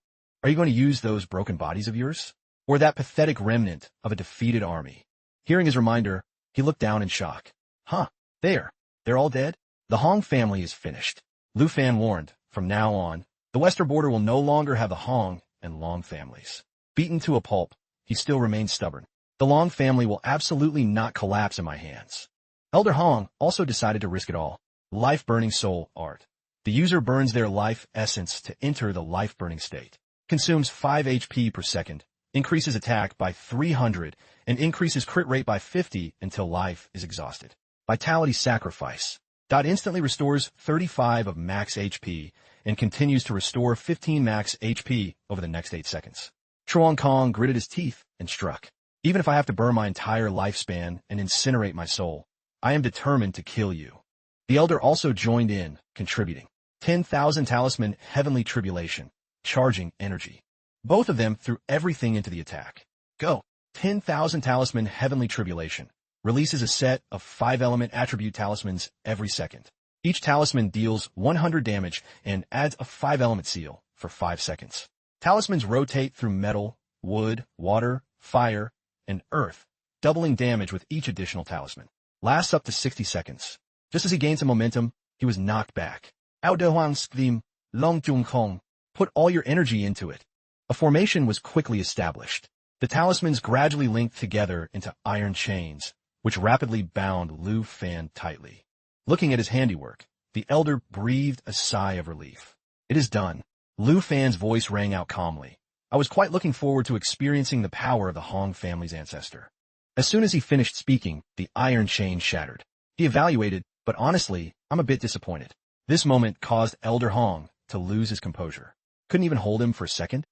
Are you going to use those broken bodies of yours? Or that pathetic remnant of a defeated army? Hearing his reminder, he looked down in shock. Huh, they're all dead? The Hong family is finished. Lu Fan warned, from now on, the western border will no longer have the Hong and Long families. Beaten to a pulp, he still remained stubborn. The Long family will absolutely not collapse in my hands. Elder Hong also decided to risk it all. Life-burning soul art. The user burns their life essence to enter the life-burning state. Consumes 5 HP per second, increases attack by 300, and increases crit rate by 50 until life is exhausted. Vitality Sacrifice. Instantly restores 35 of max HP and continues to restore 15 max HP over the next 8 seconds. Chuan Kong gritted his teeth and struck. Even if I have to burn my entire lifespan and incinerate my soul, I am determined to kill you. The Elder also joined in, contributing. 10,000 Talisman Heavenly Tribulation, charging energy. Both of them threw everything into the attack. Go. 10,000 Talisman Heavenly Tribulation. Releases a set of 5-element attribute talismans every second. Each talisman deals 100 damage and adds a 5-element seal for 5 seconds. Talismans rotate through metal, wood, water, fire, and earth, doubling damage with each additional talisman. Lasts up to 60 seconds. Just as he gained some momentum, he was knocked back. Ao De Huang Sklim, Long Jung Kong. Put all your energy into it. A formation was quickly established. The talismans gradually linked together into iron chains, which rapidly bound Lu Fan tightly. Looking at his handiwork, the Elder breathed a sigh of relief. It is done. Lu Fan's voice rang out calmly. I was quite looking forward to experiencing the power of the Hong family's ancestor. As soon as he finished speaking, the iron chain shattered. He evaluated, but honestly, I'm a bit disappointed. This moment caused Elder Hong to lose his composure. Couldn't even hold him for a second.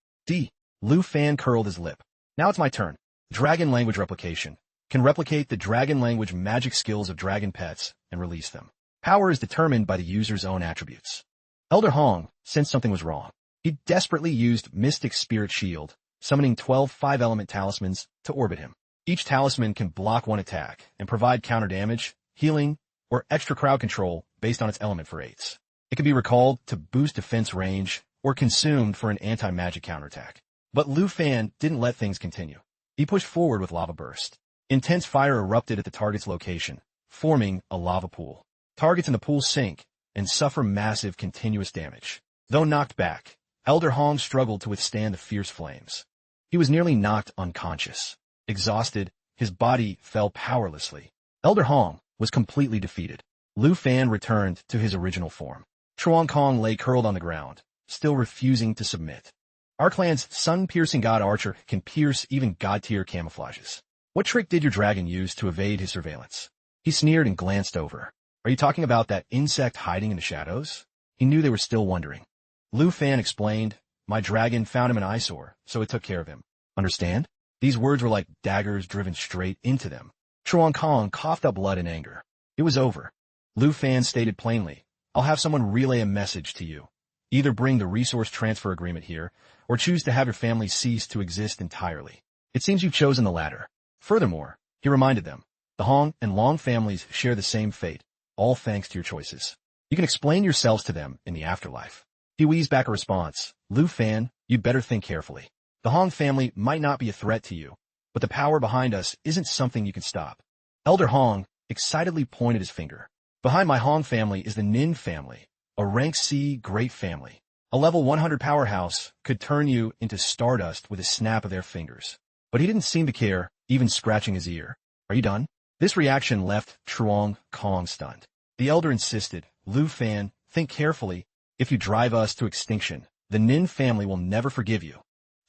Lu Fan curled his lip. Now it's my turn. Dragon language replication. Can replicate the dragon language magic skills of dragon pets and release them. Power is determined by the user's own attributes. Elder Hong sensed something was wrong. He desperately used Mystic Spirit Shield, summoning 12 5-element talismans to orbit him. Each talisman can block one attack and provide counter damage, healing, or extra crowd control based on its element for 8s. It can be recalled to boost defense range or consumed for an anti-magic counterattack. But Lu Fan didn't let things continue. He pushed forward with lava burst. Intense fire erupted at the target's location, forming a lava pool. Targets in the pool sink and suffer massive continuous damage. Though knocked back, Elder Hong struggled to withstand the fierce flames. He was nearly knocked unconscious. Exhausted, his body fell powerlessly. Elder Hong was completely defeated. Lu Fan returned to his original form. Chuan Kong lay curled on the ground, still refusing to submit. Our clan's sun-piercing god archer can pierce even god-tier camouflages. What trick did your dragon use to evade his surveillance? He sneered and glanced over. Are you talking about that insect hiding in the shadows? He knew they were still wondering. Lu Fan explained, my dragon found him an eyesore, so it took care of him. Understand? These words were like daggers driven straight into them. Chuan Kong coughed up blood in anger. It was over. Lu Fan stated plainly, I'll have someone relay a message to you. Either bring the resource transfer agreement here, or choose to have your family cease to exist entirely. It seems you've chosen the latter. Furthermore, he reminded them, the Hong and Long families share the same fate, all thanks to your choices. You can explain yourselves to them in the afterlife. He wheezed back a response, Lu Fan, you'd better think carefully. The Hong family might not be a threat to you, but the power behind us isn't something you can stop. Elder Hong excitedly pointed his finger. Behind my Hong family is the Nin family, a rank C great family. A level 100 powerhouse could turn you into stardust with a snap of their fingers. But he didn't seem to care, even scratching his ear. Are you done? This reaction left Chuan Kong stunned. The elder insisted, Lu Fan, think carefully. If you drive us to extinction, the Nin family will never forgive you.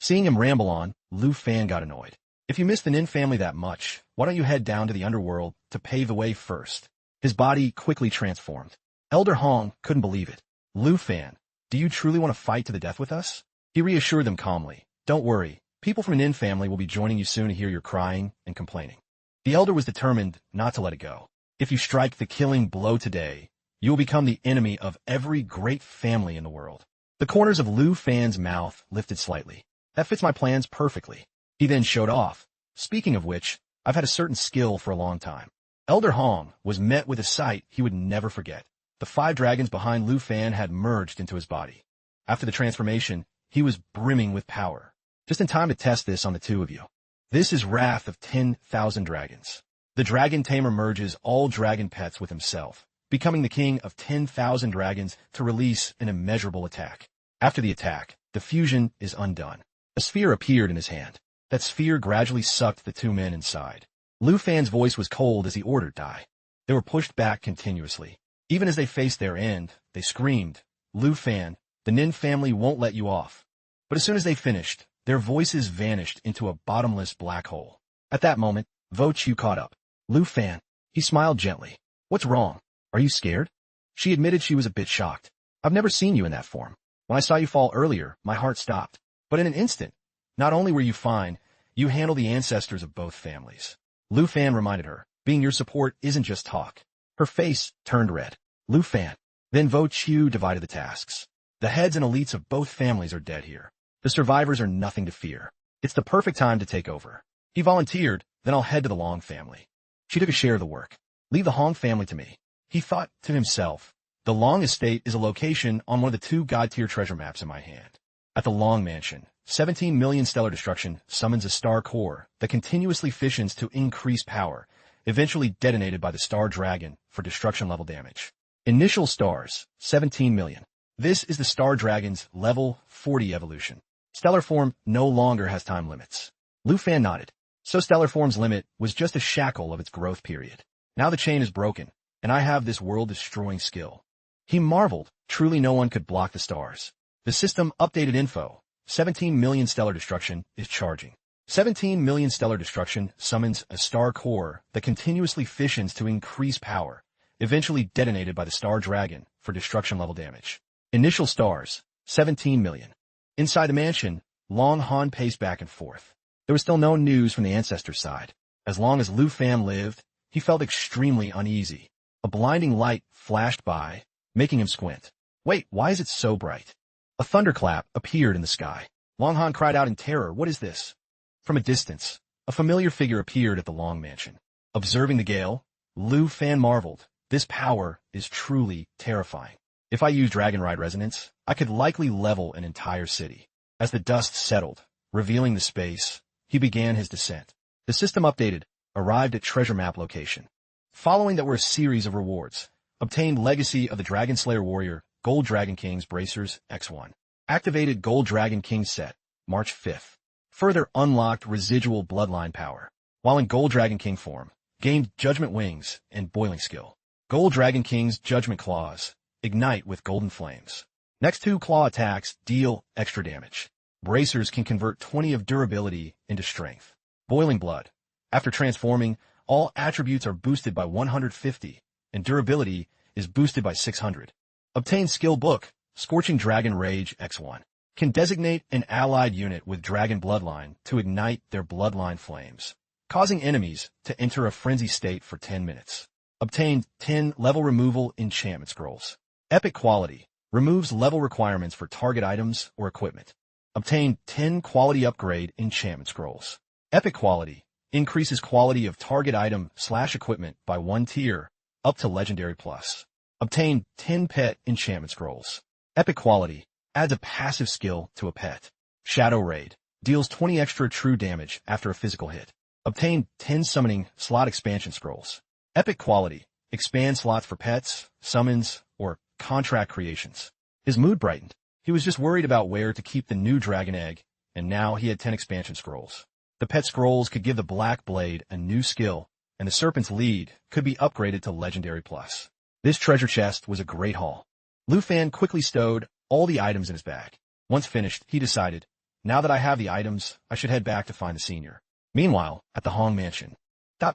Seeing him ramble on, Lu Fan got annoyed. If you miss the Nin family that much, why don't you head down to the underworld to pave the way first? His body quickly transformed. Elder Hong couldn't believe it. Lu Fan, do you truly want to fight to the death with us? He reassured them calmly. Don't worry, people from the Nin family will be joining you soon to hear your crying and complaining. The elder was determined not to let it go. If you strike the killing blow today, you will become the enemy of every great family in the world. The corners of Lu Fan's mouth lifted slightly. That fits my plans perfectly. He then showed off. Speaking of which, I've had a certain skill for a long time. Elder Hong was met with a sight he would never forget. The 5 dragons behind Lu Fan had merged into his body. After the transformation, he was brimming with power. Just in time to test this on the 2 of you. This is Wrath of 10,000 Dragons. The dragon tamer merges all dragon pets with himself, becoming the king of 10,000 dragons to release an immeasurable attack. After the attack, the fusion is undone. A sphere appeared in his hand. That sphere gradually sucked the 2 men inside. Lu Fan's voice was cold as he ordered die. They were pushed back continuously. Even as they faced their end, they screamed, Lu Fan, the Nin family won't let you off. But as soon as they finished, their voices vanished into a bottomless black hole. At that moment, Vo Chu caught up. Lu Fan. He smiled gently. What's wrong? Are you scared? She admitted she was a bit shocked. I've never seen you in that form. When I saw you fall earlier, my heart stopped. But in an instant, not only were you fine, you handle the ancestors of both families. Lu Fan reminded her, being your support isn't just talk. Her face turned red. Lu Fan. Then Vo Chu divided the tasks. The heads and elites of both families are dead here. The survivors are nothing to fear. It's the perfect time to take over. He volunteered, then I'll head to the Long family. She took a share of the work. Leave the Hong family to me. He thought to himself, the Long estate is a location on one of the 2 god-tier treasure maps in my hand. At the Long mansion, 17 million stellar destruction summons a star core that continuously fissions to increase power, eventually detonated by the star dragon for destruction level damage. Initial stars, 17 million. This is the star dragon's level 40 evolution. Stellar form no longer has time limits. Lu Fan nodded. So stellar form's limit was just a shackle of its growth period. Now the chain is broken, and I have this world-destroying skill. He marveled. Truly no one could block the stars. The system updated info. 17 million stellar destruction is charging. 17 million stellar destruction summons a star core that continuously fissions to increase power, eventually detonated by the star dragon for destruction level damage. Initial stars, 17 million. Inside the mansion, Long Han paced back and forth. There was still no news from the ancestor side. As long as Lu Fan lived, he felt extremely uneasy. A blinding light flashed by, making him squint. Wait, why is it so bright? A thunderclap appeared in the sky. Long Han cried out in terror, what is this? From a distance, a familiar figure appeared at the Long mansion. Observing the gale, Lu Fan marveled. This power is truly terrifying. If I use Dragon Ride Resonance, I could likely level an entire city. As the dust settled, revealing the space, he began his descent. The system updated, arrived at treasure map location. Following that were a series of rewards. Obtained Legacy of the Dragon Slayer Warrior, Gold Dragon King's Bracers, X1. Activated Gold Dragon King set, March 5th. Further unlocked residual bloodline power. While in Gold Dragon King form, gained Judgment Wings and Boiling Skill. Gold Dragon King's Judgment Claws, ignite with golden flames. Next 2 claw attacks deal extra damage. Bracers can convert 20 of durability into strength. Boiling Blood. After transforming, all attributes are boosted by 150, and durability is boosted by 600. Obtain Skill Book, Scorching Dragon Rage X1. Can designate an allied unit with Dragon Bloodline to ignite their bloodline flames, causing enemies to enter a frenzy state for 10 minutes. Obtained 10 level removal enchantment scrolls. Epic Quality. Removes level requirements for target items or equipment. Obtained 10 quality upgrade enchantment scrolls. Epic Quality. Increases quality of target item/equipment by 1 tier, up to Legendary Plus. Obtained 10 pet enchantment scrolls. Epic Quality. Adds a passive skill to a pet. Shadow Raid. Deals 20 extra true damage after a physical hit. Obtained 10 summoning slot expansion scrolls. Epic Quality. Expand slots for pets, summons, or contract creations. His mood brightened. He was just worried about where to keep the new dragon egg, and now he had 10 expansion scrolls. The pet scrolls could give the Black Blade a new skill, and the Serpent's Lead could be upgraded to Legendary Plus. This treasure chest was a great haul. Lu Fan quickly stowed all the items in his bag. Once finished, he decided, now that I have the items, I should head back to find the senior. Meanwhile, at the Hong mansion,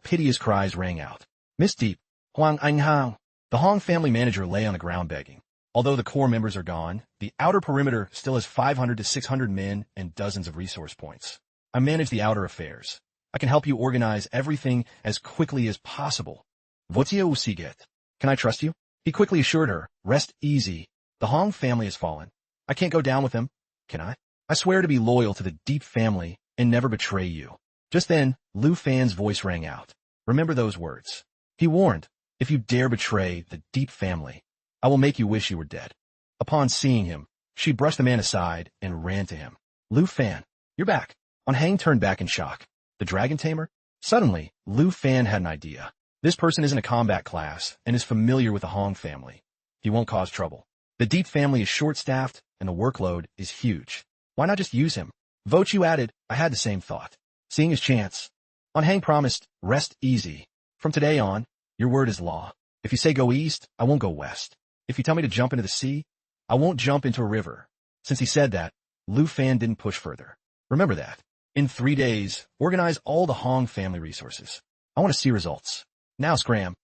piteous cries rang out. Miss Deep, Huang Anh Hang. The Hong family manager lay on the ground begging. Although the core members are gone, the outer perimeter still has 500 to 600 men and dozens of resource points. I manage the outer affairs. I can help you organize everything as quickly as possible. Votia usiget. Can I trust you? He quickly assured her, rest easy. The Hong family has fallen. I can't go down with them, can I? I swear to be loyal to the Deep family and never betray you. Just then, Lu Fan's voice rang out. Remember those words. He warned, if you dare betray the Deep family, I will make you wish you were dead. Upon seeing him, she brushed the man aside and ran to him. Lu Fan, you're back. On Hang turned back in shock. The Dragon Tamer? Suddenly, Lu Fan had an idea. This person isn't a combat class and is familiar with the Hong family. He won't cause trouble. The Deep family is short-staffed and the workload is huge. Why not just use him? Vochu added, I had the same thought. Seeing his chance. On Hang promised, rest easy. From today on, your word is law. If you say go east, I won't go west. If you tell me to jump into the sea, I won't jump into a river. Since he said that, Lu Fan didn't push further. Remember that. In 3 days, organize all the Hong family resources. I want to see results. Now scram.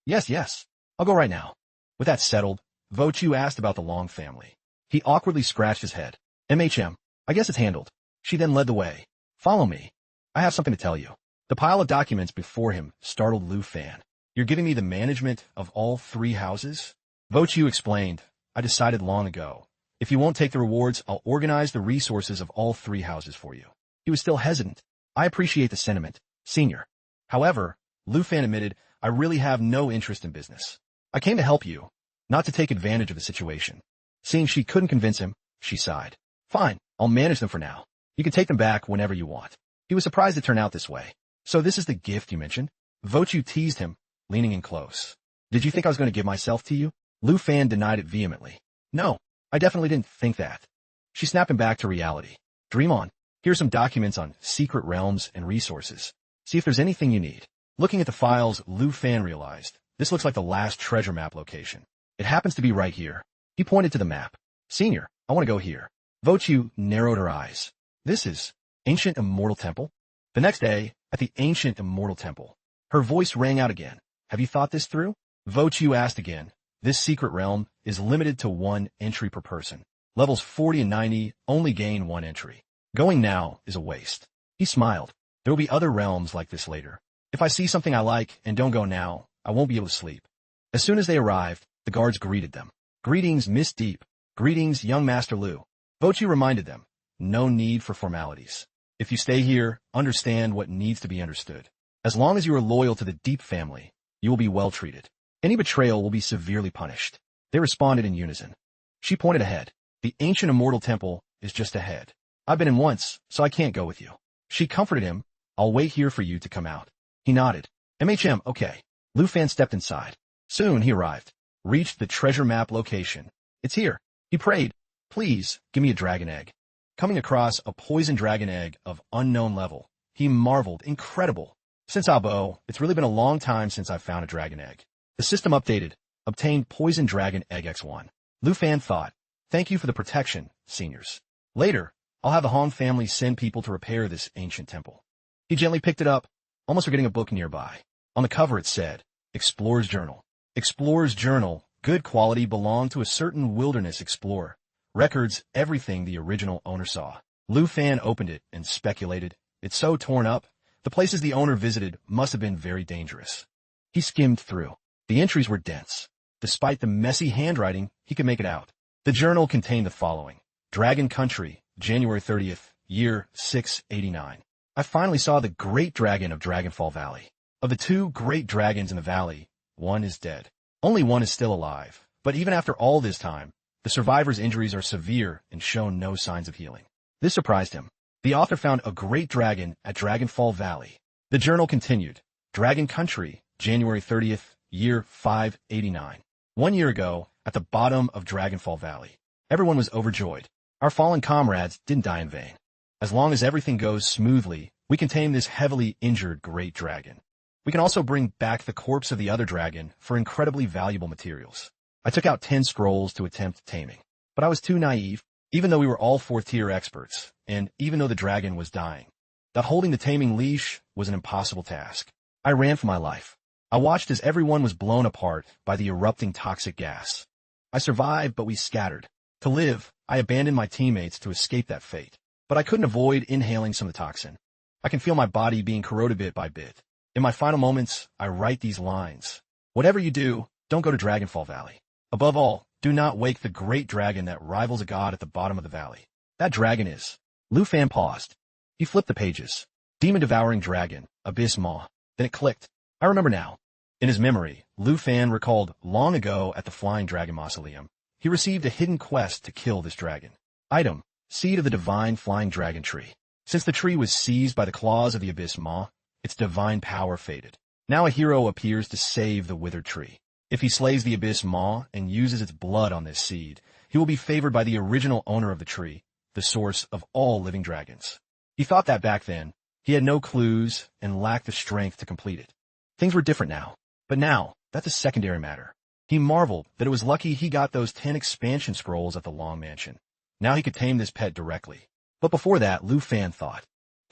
Yes. I'll go right now. With that settled, Vochu asked about the Long family. He awkwardly scratched his head. MHM, I guess it's handled. She then led the way. Follow me. I have something to tell you. The pile of documents before him startled Lu Fan. You're giving me the management of all 3 houses? Vochu explained, I decided long ago. If you won't take the rewards, I'll organize the resources of all 3 houses for you. He was still hesitant. I appreciate the sentiment, senior. However, Lu Fan admitted, I really have no interest in business. I came to help you, not to take advantage of the situation. Seeing she couldn't convince him, she sighed. Fine, I'll manage them for now. You can take them back whenever you want. He was surprised it turned out this way. So this is the gift you mentioned? Vochu teased him, leaning in close. Did you think I was going to give myself to you? Lu Fan denied it vehemently. No, I definitely didn't think that. She snapped him back to reality. Dream on. Here's some documents on secret realms and resources. See if there's anything you need. Looking at the files, Lu Fan realized, this looks like the last treasure map location. It happens to be right here. He pointed to the map. Senior, I want to go here. Vochu narrowed her eyes. This is Ancient Immortal Temple? The next day, at the Ancient Immortal Temple, her voice rang out again. Have you thought this through? Vochu asked again. This secret realm is limited to 1 entry per person. Levels 40 and 90 only gain 1 entry. Going now is a waste. He smiled. There will be other realms like this later. If I see something I like and don't go now, I won't be able to sleep. As soon as they arrived, the guards greeted them. Greetings, Miss Deep. Greetings, young Master Lu. Vochu reminded them. No need for formalities. If you stay here, understand what needs to be understood. As long as you are loyal to the Deep family, you will be well treated. Any betrayal will be severely punished. They responded in unison. She pointed ahead. The Ancient Immortal Temple is just ahead. I've been in once, so I can't go with you. She comforted him. I'll wait here for you to come out. He nodded. okay. Lu Fan stepped inside. Soon he arrived. Reached the treasure map location. It's here. He prayed. Please, give me a dragon egg. Coming across a poison dragon egg of unknown level, he marveled. Incredible. Since Abo, it's really been a long time since I've found a dragon egg. The system updated. Obtained poison dragon egg X1. Lu Fan thought, thank you for the protection, seniors. Later, I'll have the Hong family send people to repair this ancient temple. He gently picked it up, almost forgetting a book nearby. On the cover it said, Explorer's Journal. Explorer's Journal, good quality, belonged to a certain wilderness explorer. Records everything the original owner saw. Lu Fan opened it and speculated, it's so torn up, the places the owner visited must have been very dangerous. He skimmed through. The entries were dense. Despite the messy handwriting, he could make it out. The journal contained the following. Dragon Country, January 30th, year 689. I finally saw the great dragon of Dragonfall Valley. Of the two great dragons in the valley, one is dead. Only one is still alive. But even after all this time, the survivor's injuries are severe and show no signs of healing. This surprised him. The author found a great dragon at Dragonfall Valley. The journal continued. Dragon Country, January 30th, year 589. 1 year ago, at the bottom of Dragonfall Valley, everyone was overjoyed. Our fallen comrades didn't die in vain. As long as everything goes smoothly, we can tame this heavily injured great dragon. We can also bring back the corpse of the other dragon for incredibly valuable materials. I took out 10 scrolls to attempt taming, but I was too naive, even though we were all 4th-tier experts, and even though the dragon was dying. That holding the taming leash was an impossible task. I ran for my life. I watched as everyone was blown apart by the erupting toxic gas. I survived, but we scattered. To live, I abandoned my teammates to escape that fate. But I couldn't avoid inhaling some of the toxin. I can feel my body being corroded bit by bit. In my final moments, I write these lines. Whatever you do, don't go to Dragonfall Valley. Above all, do not wake the great dragon that rivals a god at the bottom of the valley. That dragon is. Lu Fan paused. He flipped the pages. Demon-devouring dragon, Abyss Maw. Then it clicked. I remember now. In his memory, Lu Fan recalled long ago at the Flying Dragon Mausoleum, he received a hidden quest to kill this dragon. Item, Seed of the Divine Flying Dragon Tree. Since the tree was seized by the claws of the Abyss Maw, its divine power faded. Now a hero appears to save the withered tree. If he slays the Abyss Maw and uses its blood on this seed, he will be favored by the original owner of the tree, the source of all living dragons. He thought that back then, he had no clues and lacked the strength to complete it. Things were different now. But now, that's a secondary matter. He marveled that it was lucky he got those 10 expansion scrolls at the Long Mansion. Now he could tame this pet directly. But before that, Lu Fan thought.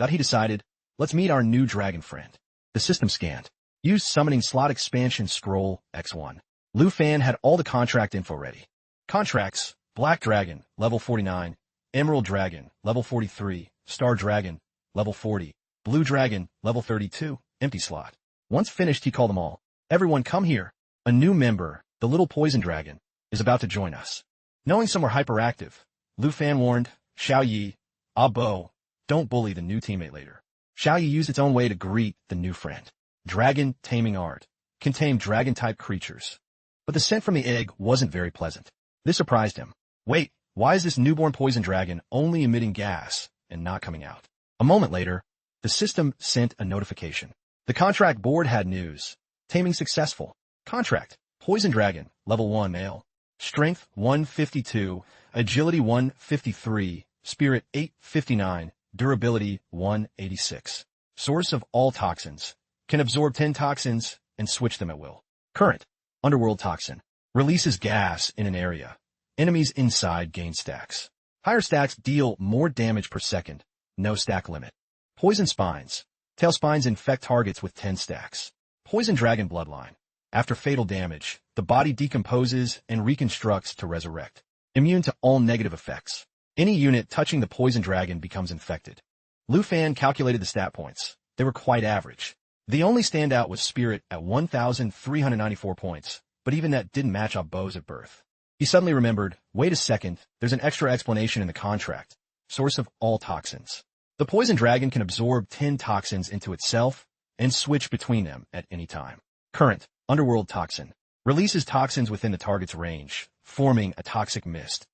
He decided, let's meet our new dragon friend. The system scanned. Used summoning slot expansion scroll X1. Lu Fan had all the contract info ready. Contracts, Black Dragon, level 49, Emerald Dragon, level 43, Star Dragon, level 40, Blue Dragon, level 32, empty slot. Once finished, he called them all. Everyone come here. A new member, the little poison dragon, is about to join us. Knowing some were hyperactive, Lu Fan warned, Xiao Yi, Abo, don't bully the new teammate later. Xiao Yi used its own way to greet the new friend. Dragon Taming Art. Can tame dragon-type creatures. But the scent from the egg wasn't very pleasant. This surprised him. Wait, why is this newborn poison dragon only emitting gas and not coming out? A moment later, the system sent a notification. The contract board had news. Taming successful. Contract. Poison Dragon, level 1 male. Strength 152, Agility 153, Spirit 859, Durability 186. Source of all toxins. Can absorb 10 toxins and switch them at will. Current. Underworld Toxin. Releases gas in an area. Enemies inside gain stacks. Higher stacks deal more damage per second. No stack limit. Poison Spines. Tail spines infect targets with 10 stacks. Poison Dragon Bloodline. After fatal damage, the body decomposes and reconstructs to resurrect. Immune to all negative effects. Any unit touching the poison dragon becomes infected. Lu Fan calculated the stat points. They were quite average. The only standout was Spirit at 1,394 points, but even that didn't match up Bo's at birth. He suddenly remembered, wait a second, there's an extra explanation in the contract. Source of all toxins. The poison dragon can absorb 10 toxins into itself and switch between them at any time. Current. Underworld Toxin. Releases toxins within the target's range, forming a toxic mist.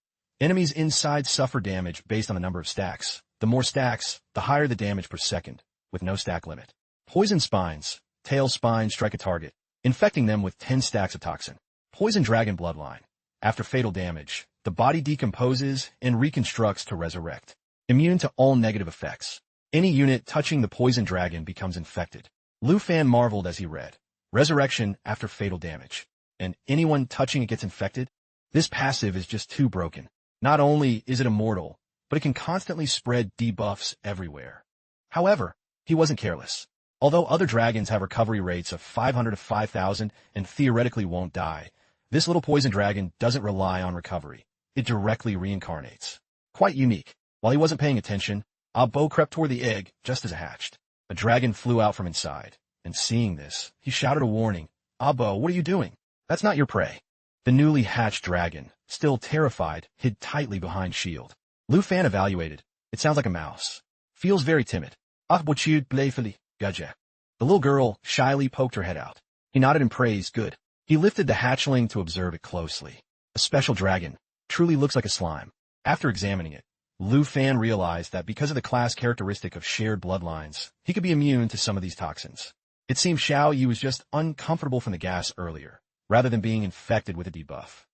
Enemies inside suffer damage based on the number of stacks. The more stacks, the higher the damage per second, with no stack limit. Poison spines. Tail spines strike a target, infecting them with 10 stacks of toxin. Poison dragon bloodline. After fatal damage, the body decomposes and reconstructs to resurrect. Immune to all negative effects. Any unit touching the poison dragon becomes infected. Lu Fan marveled as he read, resurrection after fatal damage. And anyone touching it gets infected? This passive is just too broken. Not only is it immortal, but it can constantly spread debuffs everywhere. However, he wasn't careless. Although other dragons have recovery rates of 500 to 5,000 and theoretically won't die, this little poison dragon doesn't rely on recovery. It directly reincarnates. Quite unique. While he wasn't paying attention, Abo crept toward the egg just as it hatched. A dragon flew out from inside, and seeing this, he shouted a warning. Abo, what are you doing? That's not your prey. The newly hatched dragon, still terrified, hid tightly behind shield. Lu Fan evaluated. It sounds like a mouse. Feels very timid. Ahbochud playfully, gudja. The little girl shyly poked her head out. He nodded in praise. Good. He lifted the hatchling to observe it closely. A special dragon. Truly looks like a slime. After examining it, Lu Fan realized that because of the class characteristic of shared bloodlines, he could be immune to some of these toxins. It seemed Xiao Yu was just uncomfortable from the gas earlier, rather than being infected with a debuff.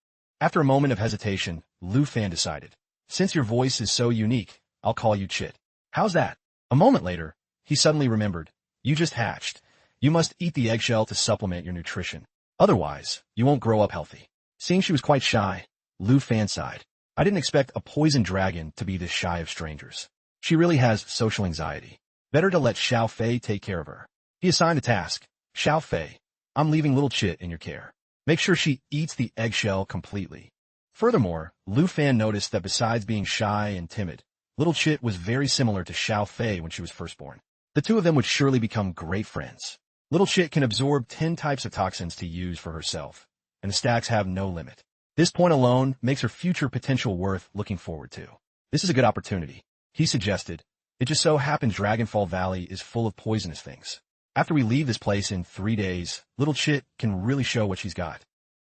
After a moment of hesitation, Lu Fan decided, since your voice is so unique, I'll call you Chit. How's that? A moment later, he suddenly remembered. You just hatched. You must eat the eggshell to supplement your nutrition. Otherwise, you won't grow up healthy. Seeing she was quite shy, Lu Fan sighed. I didn't expect a poison dragon to be this shy of strangers. She really has social anxiety. Better to let Xiao Fei take care of her. He assigned a task. Xiao Fei, I'm leaving little Chit in your care. Make sure she eats the eggshell completely. Furthermore, Lu Fan noticed that besides being shy and timid, little Chit was very similar to Xiao Fei when she was first born. The two of them would surely become great friends. Little Chit can absorb 10 types of toxins to use for herself, and the stacks have no limit. This point alone makes her future potential worth looking forward to. This is a good opportunity, he suggested. It just so happens Dragonfall Valley is full of poisonous things. After we leave this place in 3 days, little Chit can really show what she's got.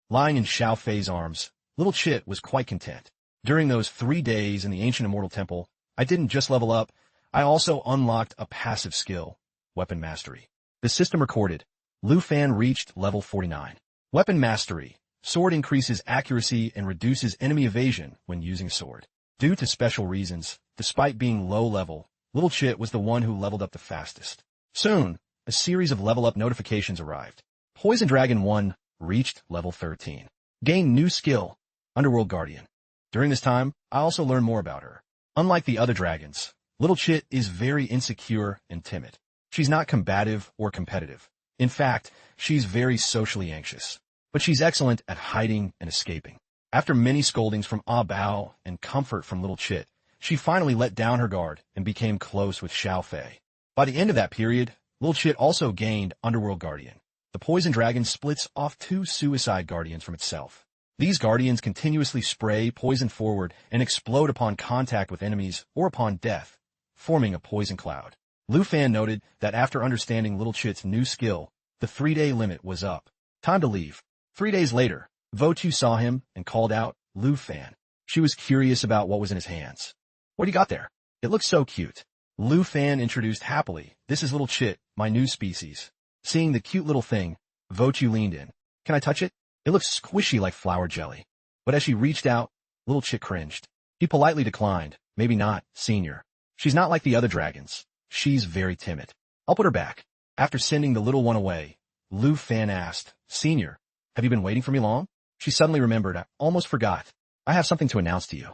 Lying in Xiao Fei's arms, little Chit was quite content. During those 3 days in the Ancient Immortal Temple, I didn't just level up, I also unlocked a passive skill, Weapon Mastery. The system recorded, Lu Fan reached level 49. Weapon Mastery. Sword increases accuracy and reduces enemy evasion when using sword. Due to special reasons, despite being low level, little Chit was the one who leveled up the fastest. Soon, a series of level up notifications arrived. Poison Dragon 1 reached level 13. Gained new skill, Underworld Guardian. During this time, I also learned more about her. Unlike the other dragons, little Chit is very insecure and timid. She's not combative or competitive. In fact, she's very socially anxious. But she's excellent at hiding and escaping. After many scoldings from Ah Bao and comfort from little Chit, she finally let down her guard and became close with Xiao Fei. By the end of that period, little Chit also gained Underworld Guardian. The poison dragon splits off 2 suicide guardians from itself. These guardians continuously spray poison forward and explode upon contact with enemies or upon death, forming a poison cloud. Lu Fan noted that after understanding little Chit's new skill, the 3-day limit was up. Time to leave. 3 days later, Vochu saw him and called out, Lu Fan. She was curious about what was in his hands. What do you got there? It looks so cute. Lu Fan introduced happily, this is little Chit, my new species. Seeing the cute little thing, Vochu leaned in. Can I touch it? It looks squishy like flour jelly. But as she reached out, little Chit cringed. He politely declined, maybe not, senior. She's not like the other dragons. She's very timid. I'll put her back. After sending the little one away, Lu Fan asked, Senior, have you been waiting for me long? She suddenly remembered. I almost forgot. I have something to announce to you.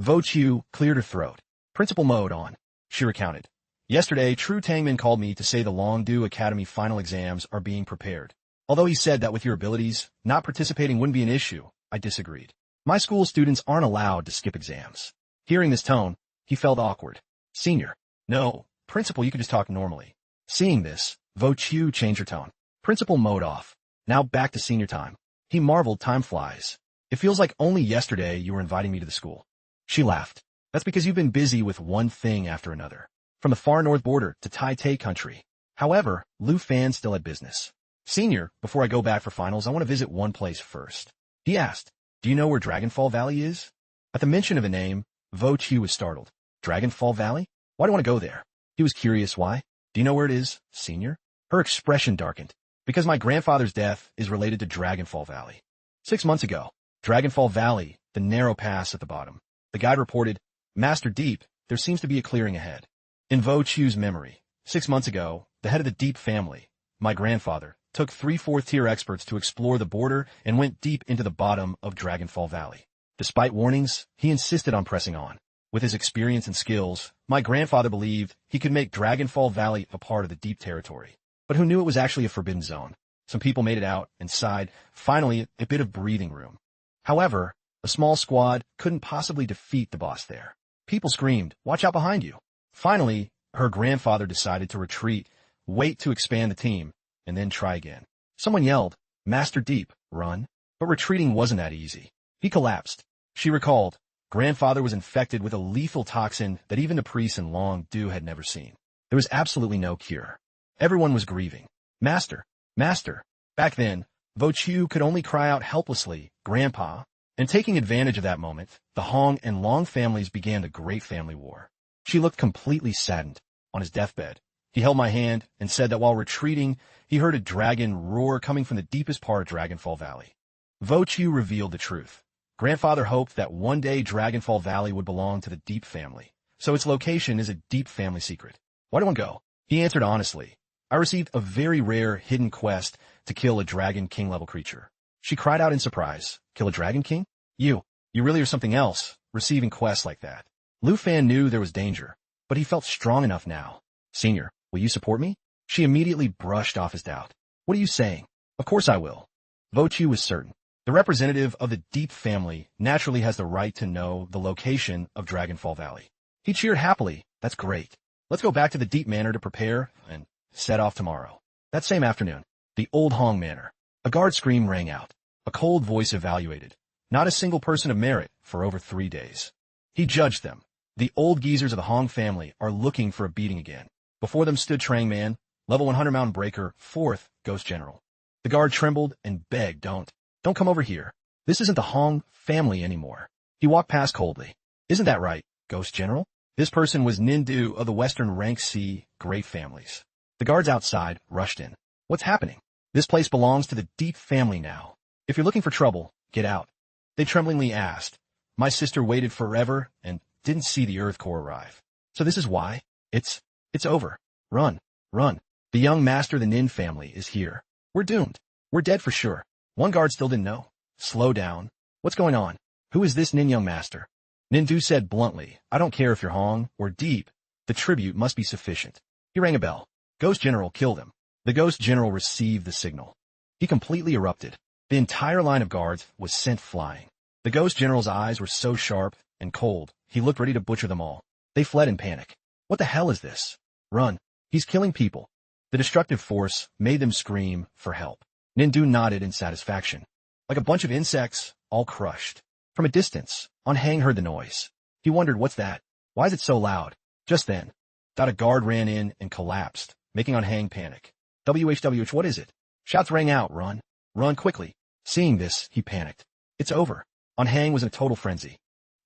Vochu cleared her throat. Principal mode on. She recounted. Yesterday, True Tangman called me to say the Longdu Academy final exams are being prepared. Although he said that with your abilities, not participating wouldn't be an issue, I disagreed. My school students aren't allowed to skip exams. Hearing this tone, he felt awkward. Senior. No, Principal, you could just talk normally. Seeing this, Vochu changed her tone. Principal mode off. Now back to senior time. He marveled. Time flies. It feels like only yesterday you were inviting me to the school. She laughed. That's because you've been busy with one thing after another. From the far north border to Tai Tai country. However, Lu Fan still had business. Senior, before I go back for finals, I want to visit one place first. He asked, do you know where Dragonfall Valley is? At the mention of a name, Vo Chiu was startled. Dragonfall Valley? Why do you want to go there? He was curious why. Do you know where it is, senior? Her expression darkened. Because my grandfather's death is related to Dragonfall Valley. 6 months ago, Dragonfall Valley, the narrow pass at the bottom. The guide reported, Master Deep, there seems to be a clearing ahead. In Vo Chiu's memory, 6 months ago, the head of the Deep family, my grandfather, took 3 4th-tier experts to explore the border and went deep into the bottom of Dragonfall Valley. Despite warnings, he insisted on pressing on. With his experience and skills, my grandfather believed he could make Dragonfall Valley a part of the Deep territory. But who knew it was actually a forbidden zone? Some people made it out and sighed, finally a bit of breathing room. However, a small squad couldn't possibly defeat the boss there. People screamed, watch out behind you. Finally, her grandfather decided to retreat, wait to expand the team, and then try again. Someone yelled, Master Deep, run. But retreating wasn't that easy. He collapsed. She recalled, grandfather was infected with a lethal toxin that even the priests in Long Du had never seen. There was absolutely no cure. Everyone was grieving. Master, Master. Back then, Vo Chiu could only cry out helplessly, Grandpa. And taking advantage of that moment, the Hong and Long families began the Great Family War. She looked completely saddened. On his deathbed, he held my hand and said that while retreating, he heard a dragon roar coming from the deepest part of Dragonfall Valley. Vo Chiu revealed the truth. Grandfather hoped that one day Dragonfall Valley would belong to the Deep family, so its location is a Deep family secret. Why do one go? He answered honestly. I received a very rare hidden quest to kill a Dragon King-level creature. She cried out in surprise. Kill a Dragon King? You really are something else, receiving quests like that. Lu Fan knew there was danger, but he felt strong enough now. Senior, will you support me? She immediately brushed off his doubt. What are you saying? Of course I will. Vo Chiu was certain. The representative of the Deep family naturally has the right to know the location of Dragonfall Valley. He cheered happily. That's great. Let's go back to the Deep Manor to prepare and set off tomorrow. That same afternoon, the Old Hong Manor. A guard scream rang out. A cold voice evaluated. Not a single person of merit for over 3 days. He judged them. The old geezers of the Hong family are looking for a beating again. Before them stood Trang Man, level 100 Mountain Breaker, 4th Ghost General. The guard trembled and begged, Don't come over here. This isn't the Hong family anymore. He walked past coldly. Isn't that right, Ghost General? This person was Nindu of the Western Rank C Great Families. The guards outside rushed in. What's happening? This place belongs to the Deep family now. If you're looking for trouble, get out. They tremblingly asked. My sister waited forever and didn't see the Earth Core arrive. So this is why? It's over. Run. The young master of the Nin family is here. We're doomed. We're dead for sure. One guard still didn't know. Slow down. What's going on? Who is this Nin young master? Nindu said bluntly, I don't care if you're Hong or Deep. The tribute must be sufficient. He rang a bell. Ghost General, kill them. The Ghost General received the signal. He completely erupted. The entire line of guards was sent flying. The Ghost General's eyes were so sharp and cold, he looked ready to butcher them all. They fled in panic. What the hell is this? Run. He's killing people. The destructive force made them scream for help. Nindu nodded in satisfaction. Like a bunch of insects, all crushed. From a distance, On Hang heard the noise. He wondered, what's that? Why is it so loud? Just then, a guard ran in and collapsed, making On Hang panic. WHWH, what is it? Shouts rang out, run. Run quickly. Seeing this, he panicked. It's over. On Hang was in a total frenzy.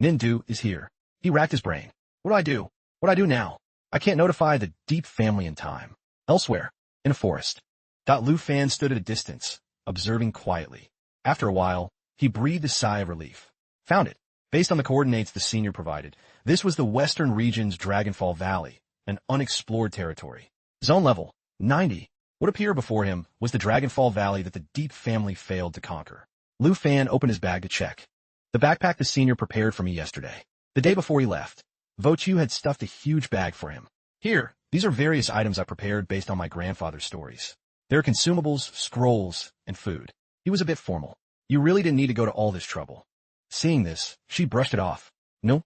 Nindu is here. He racked his brain. What do I do? What do I do now? I can't notify the Deep family in time. Elsewhere, in a forest. Lu Fan stood at a distance, observing quietly. After a while, he breathed a sigh of relief. Found it. Based on the coordinates the senior provided, this was the western region's Dragonfall Valley, an unexplored territory. Zone level 90. What appeared before him was the Dragonfall Valley that the Deep family failed to conquer. Lu Fan opened his bag to check. The backpack the senior prepared for me yesterday. The day before he left, Vo Chiu had stuffed a huge bag for him. Here, these are various items I prepared based on my grandfather's stories. There are consumables, scrolls, and food. He was a bit formal. You really didn't need to go to all this trouble. Seeing this, she brushed it off. No.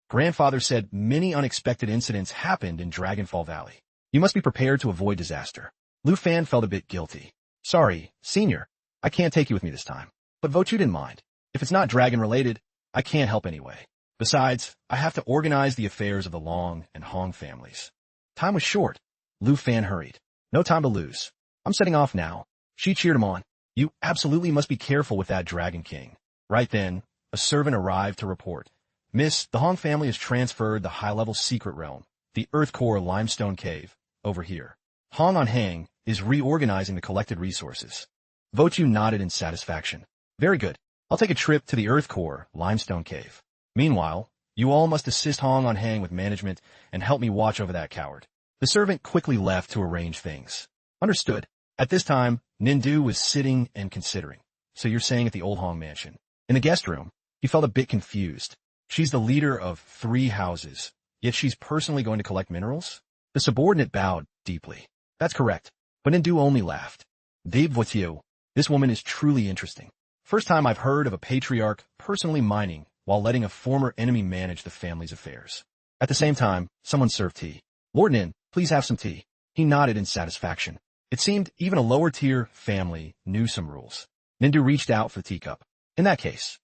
Grandfather said many unexpected incidents happened in Dragonfall Valley. You must be prepared to avoid disaster. Lu Fan felt a bit guilty. Sorry, senior. I can't take you with me this time. But Vo Chiu didn't mind. If it's not dragon-related, I can't help anyway. Besides, I have to organize the affairs of the Long and Hong families. Time was short. Lu Fan hurried. No time to lose. I'm setting off now. She cheered him on. You absolutely must be careful with that Dragon King. Right then, a servant arrived to report. Miss, the Hong family has transferred the high-level secret realm, the Earth Core Limestone Cave, over here. Hong on Hang is reorganizing the collected resources. Vochu nodded in satisfaction. Very good. I'll take a trip to the Earth Core Limestone Cave. Meanwhile, you all must assist Hong on Hang with management and help me watch over that coward. The servant quickly left to arrange things. Understood. At this time, Nindu was sitting and considering. So you're saying at the old Hong mansion. In the guest room, he felt a bit confused. She's the leader of 3 houses, yet she's personally going to collect minerals? The subordinate bowed deeply. That's correct. But Nindu only laughed. Dave Voitieu, this woman is truly interesting. First time I've heard of a patriarch personally mining while letting a former enemy manage the family's affairs. At the same time, someone served tea. Lord Nin, please have some tea. He nodded in satisfaction. It seemed even a lower-tier family knew some rules. Nindu reached out for the teacup. In that case,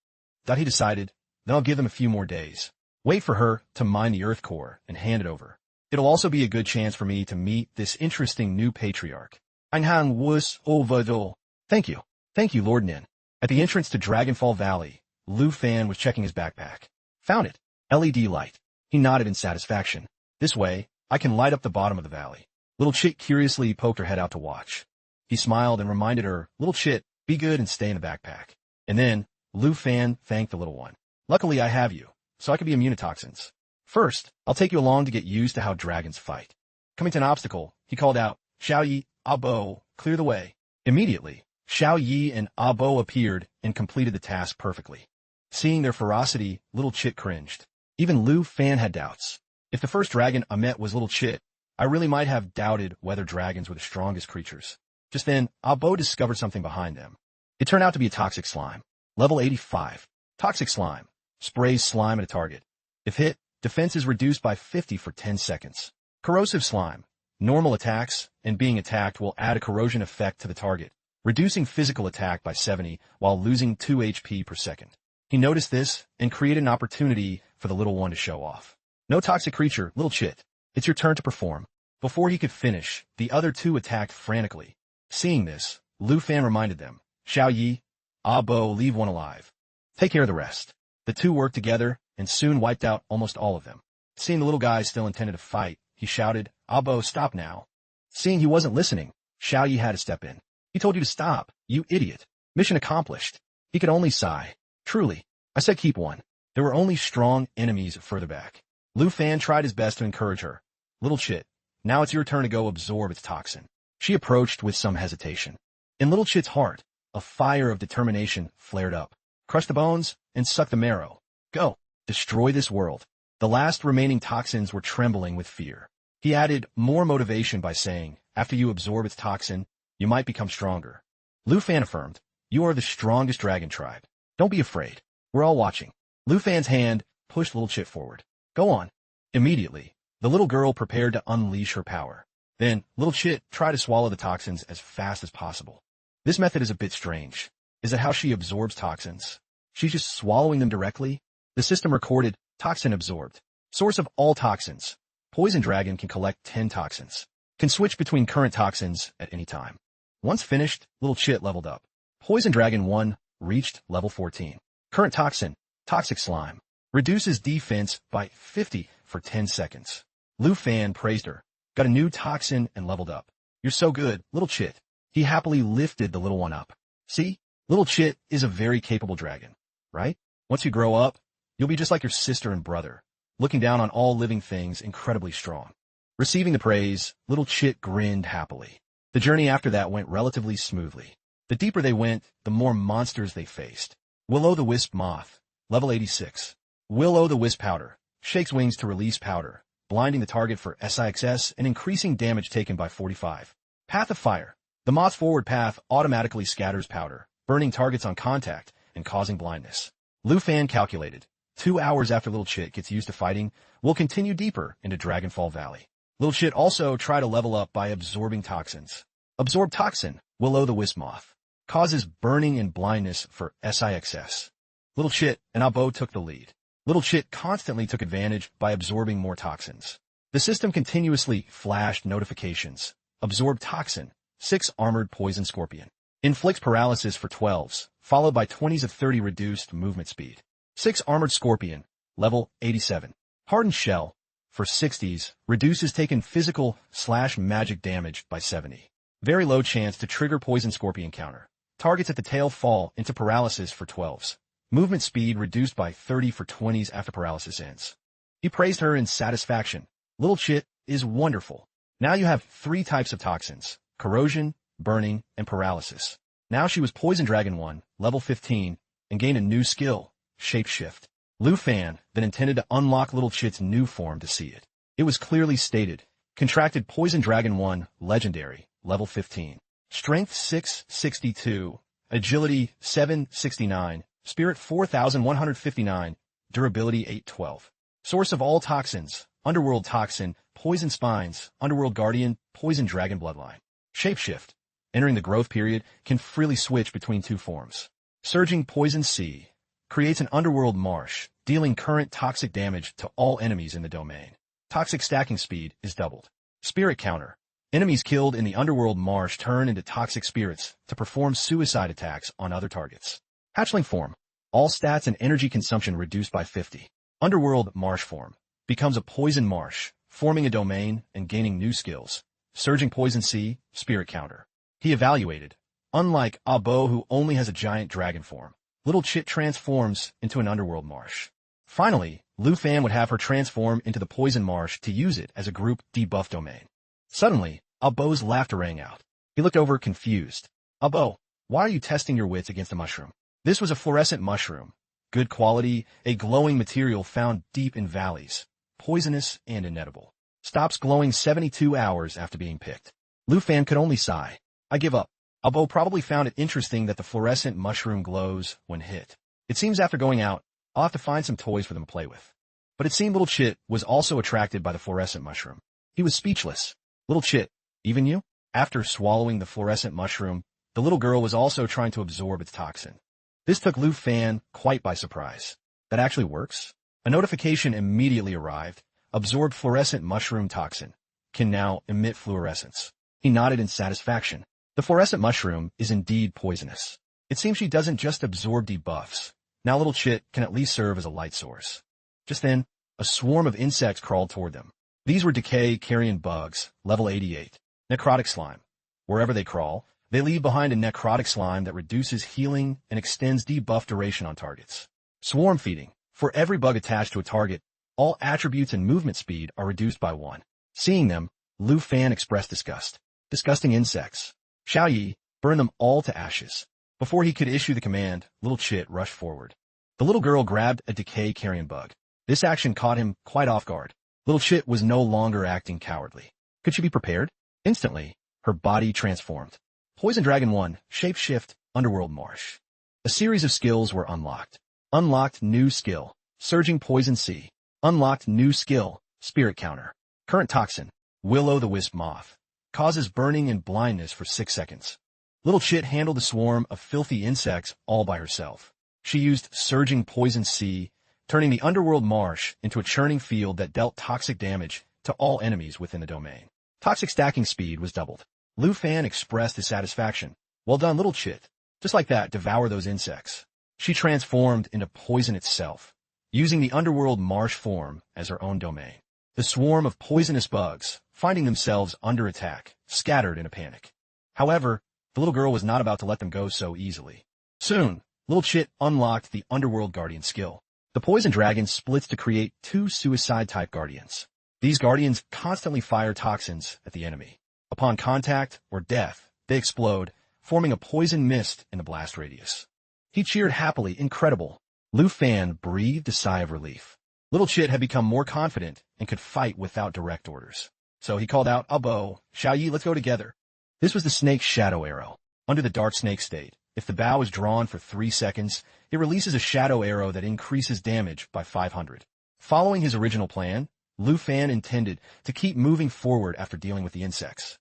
he decided, then I'll give them a few more days. Wait for her to mine the Earth Core and hand it over. It'll also be a good chance for me to meet this interesting new patriarch. Einhang was overdo. Thank you. Thank you, Lord Nin. At the entrance to Dragonfall Valley, Lu Fan was checking his backpack. Found it. LED light. He nodded in satisfaction. This way, I can light up the bottom of the valley. Little Chit curiously poked her head out to watch. He smiled and reminded her, Little Chit, be good and stay in the backpack. And then, Lu Fan thanked the little one. Luckily I have you, so I can be immune to toxins. First, I'll take you along to get used to how dragons fight. Coming to an obstacle, he called out, Xiao Yi, Abo, clear the way. Immediately, Xiao Yi and Abo appeared and completed the task perfectly. Seeing their ferocity, Little Chit cringed. Even Lu Fan had doubts. If the first dragon I met was Little Chit, I really might have doubted whether dragons were the strongest creatures. Just then, Abo discovered something behind them. It turned out to be a toxic slime. Level 85. Toxic slime. Sprays slime at a target. If hit, defense is reduced by 50 for 10 seconds. Corrosive slime. Normal attacks and being attacked will add a corrosion effect to the target, reducing physical attack by 70 while losing 2 HP per second. He noticed this and created an opportunity for the little one to show off. No toxic creature, Little Chit. It's your turn to perform. Before he could finish, the other 2 attacked frantically. Seeing this, Lu Fan reminded them, Xiao Yi, Abo, leave one alive. Take care of the rest. The 2 worked together and soon wiped out almost all of them. Seeing the little guy still intended to fight, he shouted, Abo, stop now. Seeing he wasn't listening, Xiao Yi had to step in. He told you to stop, you idiot. Mission accomplished. He could only sigh. Truly, I said keep one. There were only strong enemies further back. Lu Fan tried his best to encourage her. Little Chit, now it's your turn to go absorb its toxin. She approached with some hesitation. In Little Chit's heart, a fire of determination flared up. Crush the bones and suck the marrow. Go. Destroy this world. The last remaining toxins were trembling with fear. He added more motivation by saying, after you absorb its toxin, you might become stronger. Lu Fan affirmed, you are the strongest dragon tribe. Don't be afraid. We're all watching. Lu Fan's hand pushed Little Chit forward. Go on. Immediately, the little girl prepared to unleash her power. Then, Little Chit tried to swallow the toxins as fast as possible. This method is a bit strange. Is that how she absorbs toxins? She's just swallowing them directly? The system recorded, toxin absorbed. Source of all toxins. Poison Dragon can collect 10 toxins. Can switch between current toxins at any time. Once finished, Little Chit leveled up. Poison Dragon 1 reached level 14. Current toxin, Toxic Slime. Reduces defense by 50 for 10 seconds. Lu Fan praised her. Got a new toxin and leveled up. You're so good, Little Chit. He happily lifted the little one up. See? Little Chit is a very capable dragon, right? Once you grow up, you'll be just like your sister and brother, looking down on all living things incredibly strong. Receiving the praise, Little Chit grinned happily. The journey after that went relatively smoothly. The deeper they went, the more monsters they faced. Will-o'-the-Wisp Moth, level 86. Will-o'-the-Wisp Powder, shakes wings to release powder, blinding the target for SIXS and increasing damage taken by 45. Path of Fire. The moth's forward path automatically scatters powder, burning targets on contact and causing blindness. Lu Fan calculated. 2 hours after Little Chit gets used to fighting, we'll continue deeper into Dragonfall Valley. Little Chit also try to level up by absorbing toxins. Absorb Toxin, Will-o'-the-Wisp Moth. Causes burning and blindness for SIXS. Little Chit and Abo took the lead. Little Chit constantly took advantage by absorbing more toxins. The system continuously flashed notifications. Absorb Toxin, 6 Armored Poison Scorpion. Inflicts paralysis for 12s, followed by 20s of 30 reduced movement speed. 6 Armored Scorpion, level 87. Hardened Shell, for 60s, reduces taken physical/magic damage by 70. Very low chance to trigger Poison Scorpion counter. Targets at the tail fall into paralysis for 12s. Movement speed reduced by 30 for 20s after paralysis ends. He praised her in satisfaction. Little Chit is wonderful. Now you have 3 types of toxins: corrosion, burning, and paralysis. Now she was Poison Dragon 1, level 15, and gained a new skill, Shapeshift. Lu Fan then intended to unlock Little Chit's new form to see it. It was clearly stated, contracted Poison Dragon 1, legendary, level 15. Strength 662, agility 769, spirit 4159, durability 812. Source of all toxins: Underworld Toxin, Poison Spines, Underworld Guardian, Poison Dragon Bloodline. Shapeshift. Entering the growth period, can freely switch between 2 forms. Surging Poison Sea. Creates an underworld marsh, dealing current toxic damage to all enemies in the domain. Toxic stacking speed is doubled. Spirit Counter. Enemies killed in the underworld marsh turn into toxic spirits to perform suicide attacks on other targets. Hatchling Form. All stats and energy consumption reduced by 50. Underworld Marsh Form. Becomes a Poison Marsh, forming a domain and gaining new skills. Surging Poison Sea, Spirit Counter. He evaluated. Unlike Abo, who only has a giant dragon form, Little Chit transforms into an underworld marsh. Finally, Lu Fan would have her transform into the Poison Marsh to use it as a group debuff domain. Suddenly, Abo's laughter rang out. He looked over confused. Abo, why are you testing your wits against a mushroom? This was a fluorescent mushroom. Good quality, a glowing material found deep in valleys. Poisonous and inedible. Stops glowing 72 hours after being picked. Lu Fan could only sigh. I give up. Abo probably found it interesting that the fluorescent mushroom glows when hit. It seems after going out, I'll have to find some toys for them to play with. But it seemed Little Chit was also attracted by the fluorescent mushroom. He was speechless. Little Chit, even you? After swallowing the fluorescent mushroom, the little girl was also trying to absorb its toxin. This took Lu Fan quite by surprise. That actually works? A notification immediately arrived. Absorbed fluorescent mushroom toxin. Can now emit fluorescence. He nodded in satisfaction. The fluorescent mushroom is indeed poisonous. It seems she doesn't just absorb debuffs. Now Little Chit can at least serve as a light source. Just then, a swarm of insects crawled toward them. These were decay carrion bugs, level 88. Necrotic slime. Wherever they crawl, they leave behind a necrotic slime that reduces healing and extends debuff duration on targets. Swarm feeding. For every bug attached to a target, all attributes and movement speed are reduced by 1. Seeing them, Lu Fan expressed disgust. Disgusting insects. Xiao Yi, burn them all to ashes. Before he could issue the command, Little Chit rushed forward. The little girl grabbed a decay carrion bug. This action caught him quite off guard. Little Chit was no longer acting cowardly. Could she be prepared? Instantly, her body transformed. Poison Dragon 1, Shapeshift, Underworld Marsh. A series of skills were unlocked. Unlocked new skill, Surging Poison Sea. Unlocked new skill, Spirit Counter. Current toxin, Will-o'-the-Wisp Moth. Causes burning and blindness for 6 seconds. Little Chit handled a swarm of filthy insects all by herself. She used Surging Poison Sea, turning the underworld marsh into a churning field that dealt toxic damage to all enemies within the domain. Toxic stacking speed was doubled. Lu Fan expressed his satisfaction. Well done, Little Chit. Just like that, devour those insects. She transformed into poison itself, using the underworld marsh form as her own domain. The swarm of poisonous bugs, finding themselves under attack, scattered in a panic. However, the little girl was not about to let them go so easily. Soon, Little Chit unlocked the Underworld Guardian skill. The Poison Dragon splits to create 2 suicide-type guardians. These guardians constantly fire toxins at the enemy. Upon contact or death, they explode, forming a poison mist in the blast radius. He cheered happily. Incredible. Lu Fan breathed a sigh of relief. Little Chit had become more confident and could fight without direct orders. So he called out, Abo, Xiao Yi, let's go together. This was the snake's shadow arrow. Under the dark snake state, if the bow is drawn for 3 seconds, it releases a shadow arrow that increases damage by 500. Following his original plan, Lu Fan intended to keep moving forward after dealing with the insects.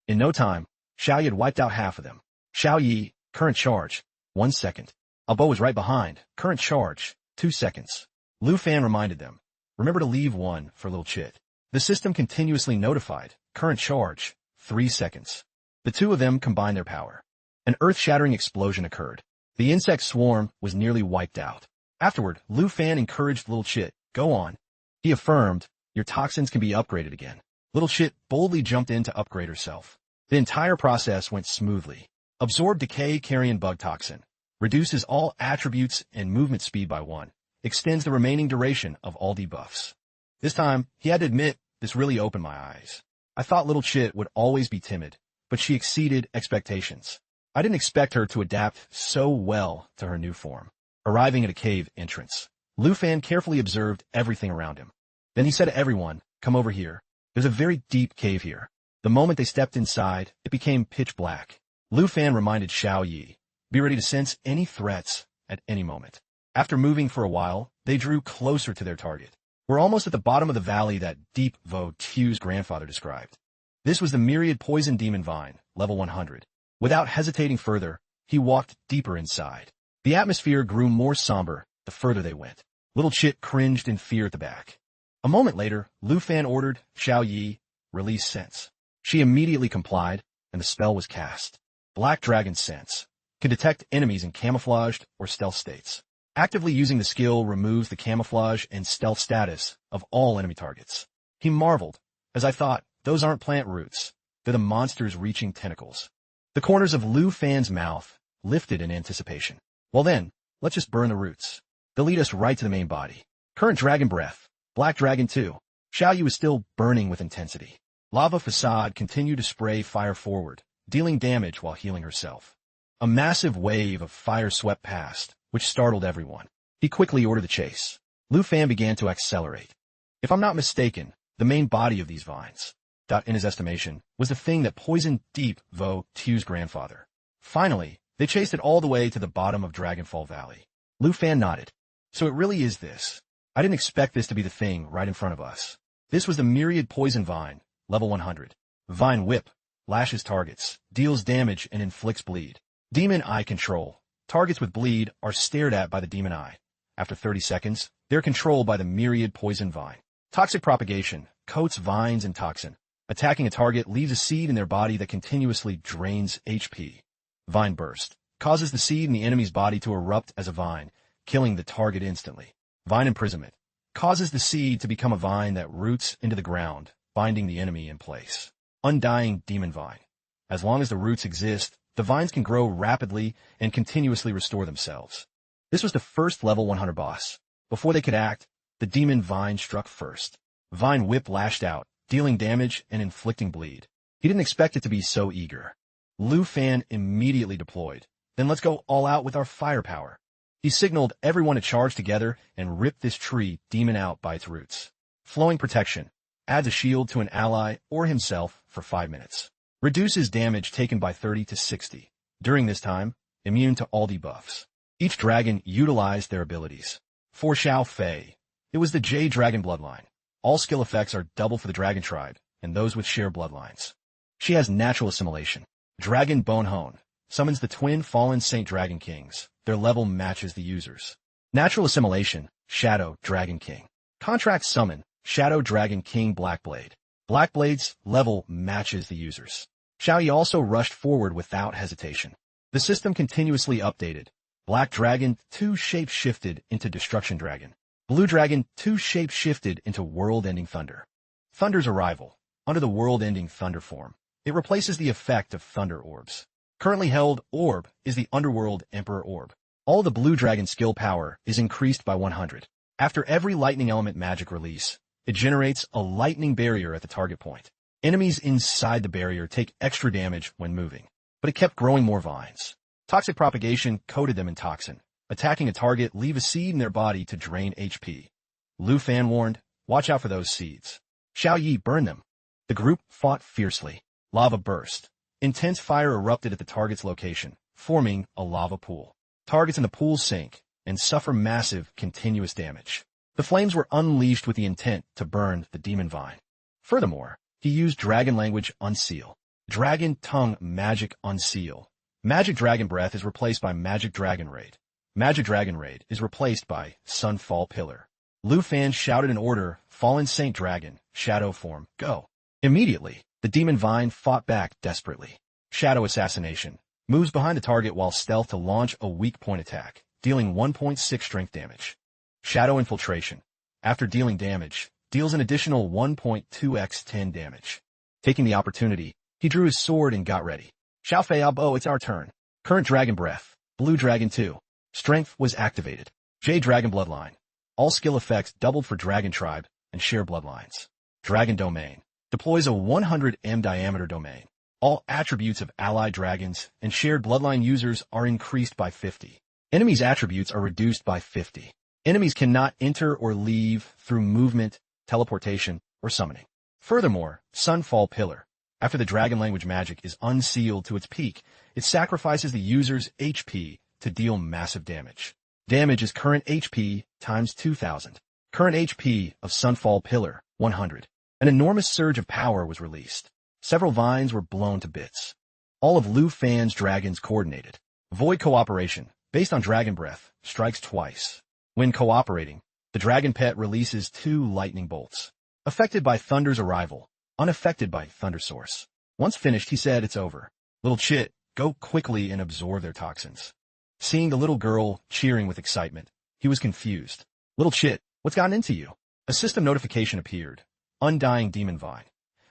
In no time, Xiao Yi had wiped out half of them. Xiao Yi, current charge, 1 second. Abo was right behind, current charge, 2 seconds. Lu Fan reminded them, remember to leave 1 for Little Chit. The system continuously notified, current charge, 3 seconds. The 2 of them combined their power. An earth-shattering explosion occurred. The insect swarm was nearly wiped out. Afterward, Lu Fan encouraged Little Chit, "Go on." He affirmed, "Your toxins can be upgraded again." Little Chit boldly jumped in to upgrade herself. The entire process went smoothly. Absorb Decay Carrion Bug Toxin. Reduces all attributes and movement speed by 1. Extends the remaining duration of all debuffs. This time, he had to admit, this really opened my eyes. I thought Little Chit would always be timid, but she exceeded expectations. I didn't expect her to adapt so well to her new form. Arriving at a cave entrance, Lu Fan carefully observed everything around him. Then he said to everyone, "Come over here. There's a very deep cave here." The moment they stepped inside, it became pitch black. Lu Fan reminded Xiao Yi, "Be ready to sense any threats at any moment." After moving for a while, they drew closer to their target. We're almost at the bottom of the valley that Deep Vo Tu's grandfather described. This was the Myriad Poison Demon Vine, level 100. Without hesitating further, he walked deeper inside. The atmosphere grew more somber the further they went. Little Chit cringed in fear at the back. A moment later, Lu Fan ordered Xiao Yi, "Release Sense." She immediately complied, and the spell was cast. Black Dragon Sense can detect enemies in camouflaged or stealth states. Actively using the skill removes the camouflage and stealth status of all enemy targets. He marveled, as I thought, those aren't plant roots. They're the monster's reaching tentacles. The corners of Lu Fan's mouth lifted in anticipation. Well then, let's just burn the roots. They'll lead us right to the main body. Current Dragon Breath. Black Dragon 2. Xiao Yu was still burning with intensity. Lava Facade continued to spray fire forward, dealing damage while healing herself. A massive wave of fire swept past, which startled everyone. He quickly ordered the chase. Lu Fan began to accelerate. If I'm not mistaken, the main body of these vines, in his estimation, was the thing that poisoned Deep Vo Tu's grandfather. Finally, they chased it all the way to the bottom of Dragonfall Valley. Lu Fan nodded. So it really is this. I didn't expect this to be the thing right in front of us. This was the Myriad Poison Vine, level 100. Vine Whip, lashes targets, deals damage and inflicts bleed. Demon Eye Control. Targets with bleed are stared at by the Demon Eye. After 30 seconds, they're controlled by the Myriad Poison Vine. Toxic Propagation. Coats vines in toxin. Attacking a target leaves a seed in their body that continuously drains HP. Vine Burst. Causes the seed in the enemy's body to erupt as a vine, killing the target instantly. Vine Imprisonment. Causes the seed to become a vine that roots into the ground, binding the enemy in place. Undying Demon Vine. As long as the roots exist, the vines can grow rapidly and continuously restore themselves. This was the first level 100 boss. Before they could act, the Demon Vine struck first. Vine Whip lashed out, dealing damage and inflicting bleed. He didn't expect it to be so eager. Lu Fan immediately deployed. Then let's go all out with our firepower. He signaled everyone to charge together and rip this tree demon out by its roots. Flowing Protection. Adds a shield to an ally or himself for 5 minutes. Reduces damage taken by 30 to 60. During this time, immune to all debuffs. Each dragon utilized their abilities. For Xiao Fei, it was the Jade Dragon bloodline. All skill effects are double for the Dragon Tribe and those with shared bloodlines. She has Natural Assimilation. Dragon Bone Hone. Summons the twin fallen Saint Dragon Kings. Their level matches the user's. Natural Assimilation. Shadow Dragon King. Contract Summon. Shadow Dragon King Blackblade. Blackblade's level matches the user's. Xiao Yi also rushed forward without hesitation. The system continuously updated. Black Dragon 2 shape-shifted into Destruction Dragon. Blue Dragon 2 shape-shifted into World-Ending Thunder. Thunder's arrival. Under the World-Ending Thunder form, it replaces the effect of Thunder Orbs. Currently held orb is the Underworld Emperor Orb. All the Blue Dragon skill power is increased by 100. After every lightning element magic release, it generates a lightning barrier at the target point. Enemies inside the barrier take extra damage when moving, but it kept growing more vines. Toxic Propagation coated them in toxin. Attacking a target, leave a seed in their body to drain HP. Lu Fan warned, watch out for those seeds. Xiao Yi burned them. The group fought fiercely. Lava burst. Intense fire erupted at the target's location, forming a lava pool. Targets in the pool sink and suffer massive, continuous damage. The flames were unleashed with the intent to burn the Demon Vine. Furthermore, he used Dragon Language Unseal. Dragon Tongue Magic Unseal. Magic Dragon Breath is replaced by Magic Dragon Raid. Magic Dragon Raid is replaced by Sunfall Pillar. Lu Fan shouted an order, Fallen Saint Dragon, Shadow Form, go. Immediately, the Demon Vine fought back desperately. Shadow Assassination. Moves behind the target while stealth to launch a weak point attack, dealing 1.6 strength damage. Shadow Infiltration. After dealing damage, deals an additional 1.2x 10 damage. Taking the opportunity, he drew his sword and got ready. Xiao Fei Abo, it's our turn. Current Dragon Breath. Blue Dragon 2. Strength was activated. Jade Dragon Bloodline. All skill effects doubled for Dragon Tribe and share bloodlines. Dragon Domain. Deploys a 100 m diameter domain. All attributes of allied dragons and shared bloodline users are increased by 50. Enemies' attributes are reduced by 50. Enemies cannot enter or leave through movement, teleportation, or summoning. Furthermore, Sunfall Pillar. After the dragon language magic is unsealed to its peak, it sacrifices the user's HP to deal massive damage. Damage is current HP times 2,000. Current HP of Sunfall Pillar, 100. An enormous surge of power was released. Several vines were blown to bits. All of Lu Fan's dragons coordinated. Void Cooperation, based on Dragon Breath, strikes twice. When cooperating, the dragon pet releases 2 lightning bolts. Affected by Thunder's arrival, unaffected by Thunder Source. Once finished, he said, it's over. Little Chit, go quickly and absorb their toxins. Seeing the little girl cheering with excitement, he was confused. Little Chit, what's gotten into you? A system notification appeared. Undying Demon Vine.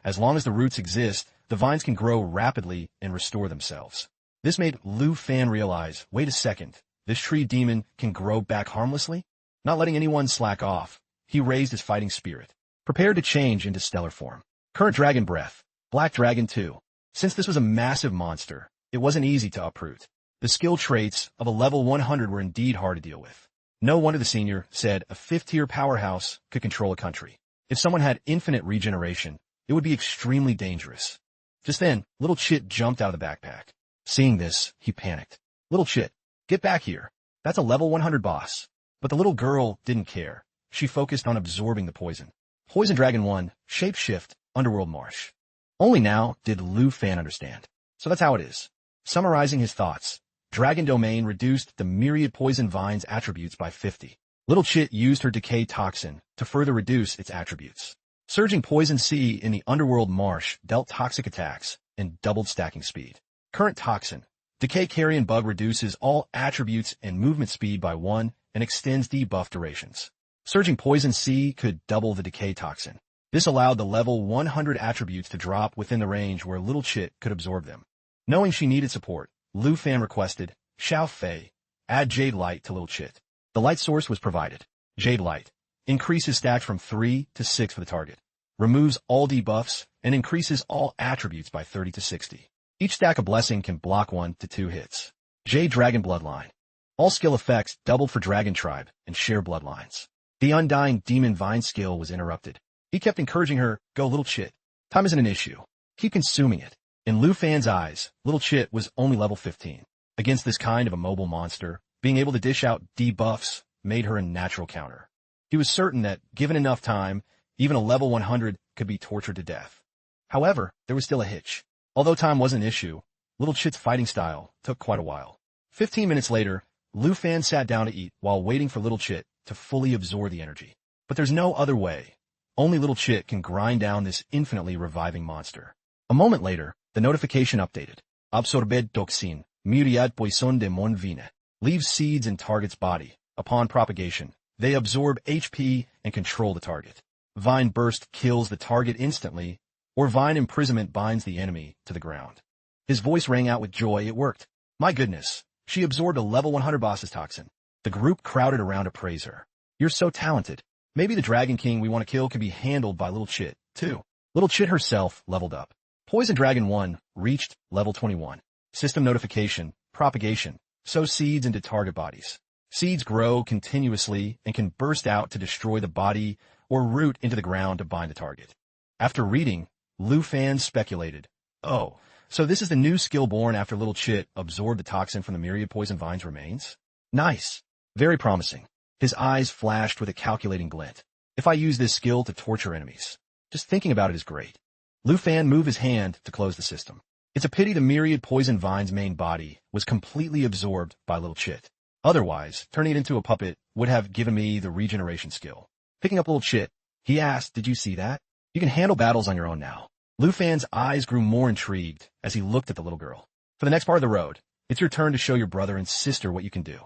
As long as the roots exist, the vines can grow rapidly and restore themselves. This made Lu Fan realize, wait a second, this tree demon can grow back harmlessly? Not letting anyone slack off, he raised his fighting spirit, prepared to change into stellar form. Current Dragon Breath. Black Dragon 2. Since this was a massive monster, it wasn't easy to uproot. The skill traits of a level 100 were indeed hard to deal with. No wonder the senior said a 5th-tier powerhouse could control a country. If someone had infinite regeneration, it would be extremely dangerous. Just then, Little Chit jumped out of the backpack. Seeing this, he panicked. Little Chit, get back here. That's a level 100 boss. But the little girl didn't care. She focused on absorbing the poison. Poison Dragon 1, Shapeshift, Underworld Marsh. Only now did Lu Fan understand. So that's how it is. Summarizing his thoughts, Dragon Domain reduced the myriad poison vines attributes by 50. Little Chit used her decay toxin to further reduce its attributes. Surging Poison Sea in the Underworld Marsh dealt toxic attacks and doubled stacking speed. Current Toxin. Decay Carrion Bug reduces all attributes and movement speed by 1 and extends debuff durations. Surging Poison Sea could double the Decay Toxin. This allowed the level 100 attributes to drop within the range where Little Chit could absorb them. Knowing she needed support, Lu Fan requested, Xiao Fei, add Jade Light to Little Chit. The light source was provided. Jade Light. Increases stack from 3 to 6 for the target. Removes all debuffs and increases all attributes by 30 to 60. Each stack of blessing can block 1 to 2 hits. Jade Dragon Bloodline. All skill effects doubled for Dragon Tribe and share bloodlines. The Undying Demon Vine skill was interrupted. He kept encouraging her, go Little Chit. Time isn't an issue. Keep consuming it. In Lu Fan's eyes, Little Chit was only level 15. Against this kind of a mobile monster, being able to dish out debuffs made her a natural counter. He was certain that, given enough time, even a level 100 could be tortured to death. However, there was still a hitch. Although time wasn't an issue, Little Chit's fighting style took quite a while. 15 minutes later, Lu Fan sat down to eat while waiting for Little Chit to fully absorb the energy. But there's no other way. Only Little Chit can grind down this infinitely reviving monster. A moment later, the notification updated. Absorbed toxin, myriad poison de mon vine. Leaves seeds in target's body. Upon propagation, they absorb HP and control the target. Vine Burst kills the target instantly, or Vine Imprisonment binds the enemy to the ground. His voice rang out with joy. It worked. My goodness, she absorbed a level 100 boss's toxin. The group crowded around to praise her. You're so talented. Maybe the Dragon King we want to kill can be handled by Little Chit, too. Little Chit herself leveled up. Poison Dragon 1 reached level 21. System notification, propagation, sow seeds into target bodies. Seeds grow continuously and can burst out to destroy the body or root into the ground to bind the target. After reading, Lu Fan speculated, oh, so this is the new skill born after Little Chit absorbed the toxin from the myriad poison vine's remains? Nice. Very promising. His eyes flashed with a calculating glint. If I use this skill to torture enemies, just thinking about it is great. Lu Fan moved his hand to close the system. It's a pity the myriad poison vine's main body was completely absorbed by Little Chit. Otherwise, turning it into a puppet would have given me the regeneration skill. Picking up Little Chit, he asked, did you see that? You can handle battles on your own now. Lu Fan's eyes grew more intrigued as he looked at the little girl. For the next part of the road, it's your turn to show your brother and sister what you can do.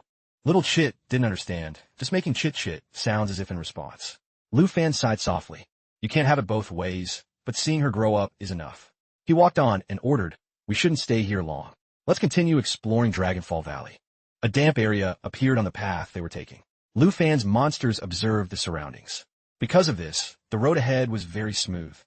Little Chit didn't understand, just making chit sounds as if in response. Lu Fan sighed softly. You can't have it both ways, but seeing her grow up is enough. He walked on and ordered, we shouldn't stay here long. Let's continue exploring Dragonfall Valley. A damp area appeared on the path they were taking. Lu Fan's monsters observed the surroundings. Because of this, the road ahead was very smooth.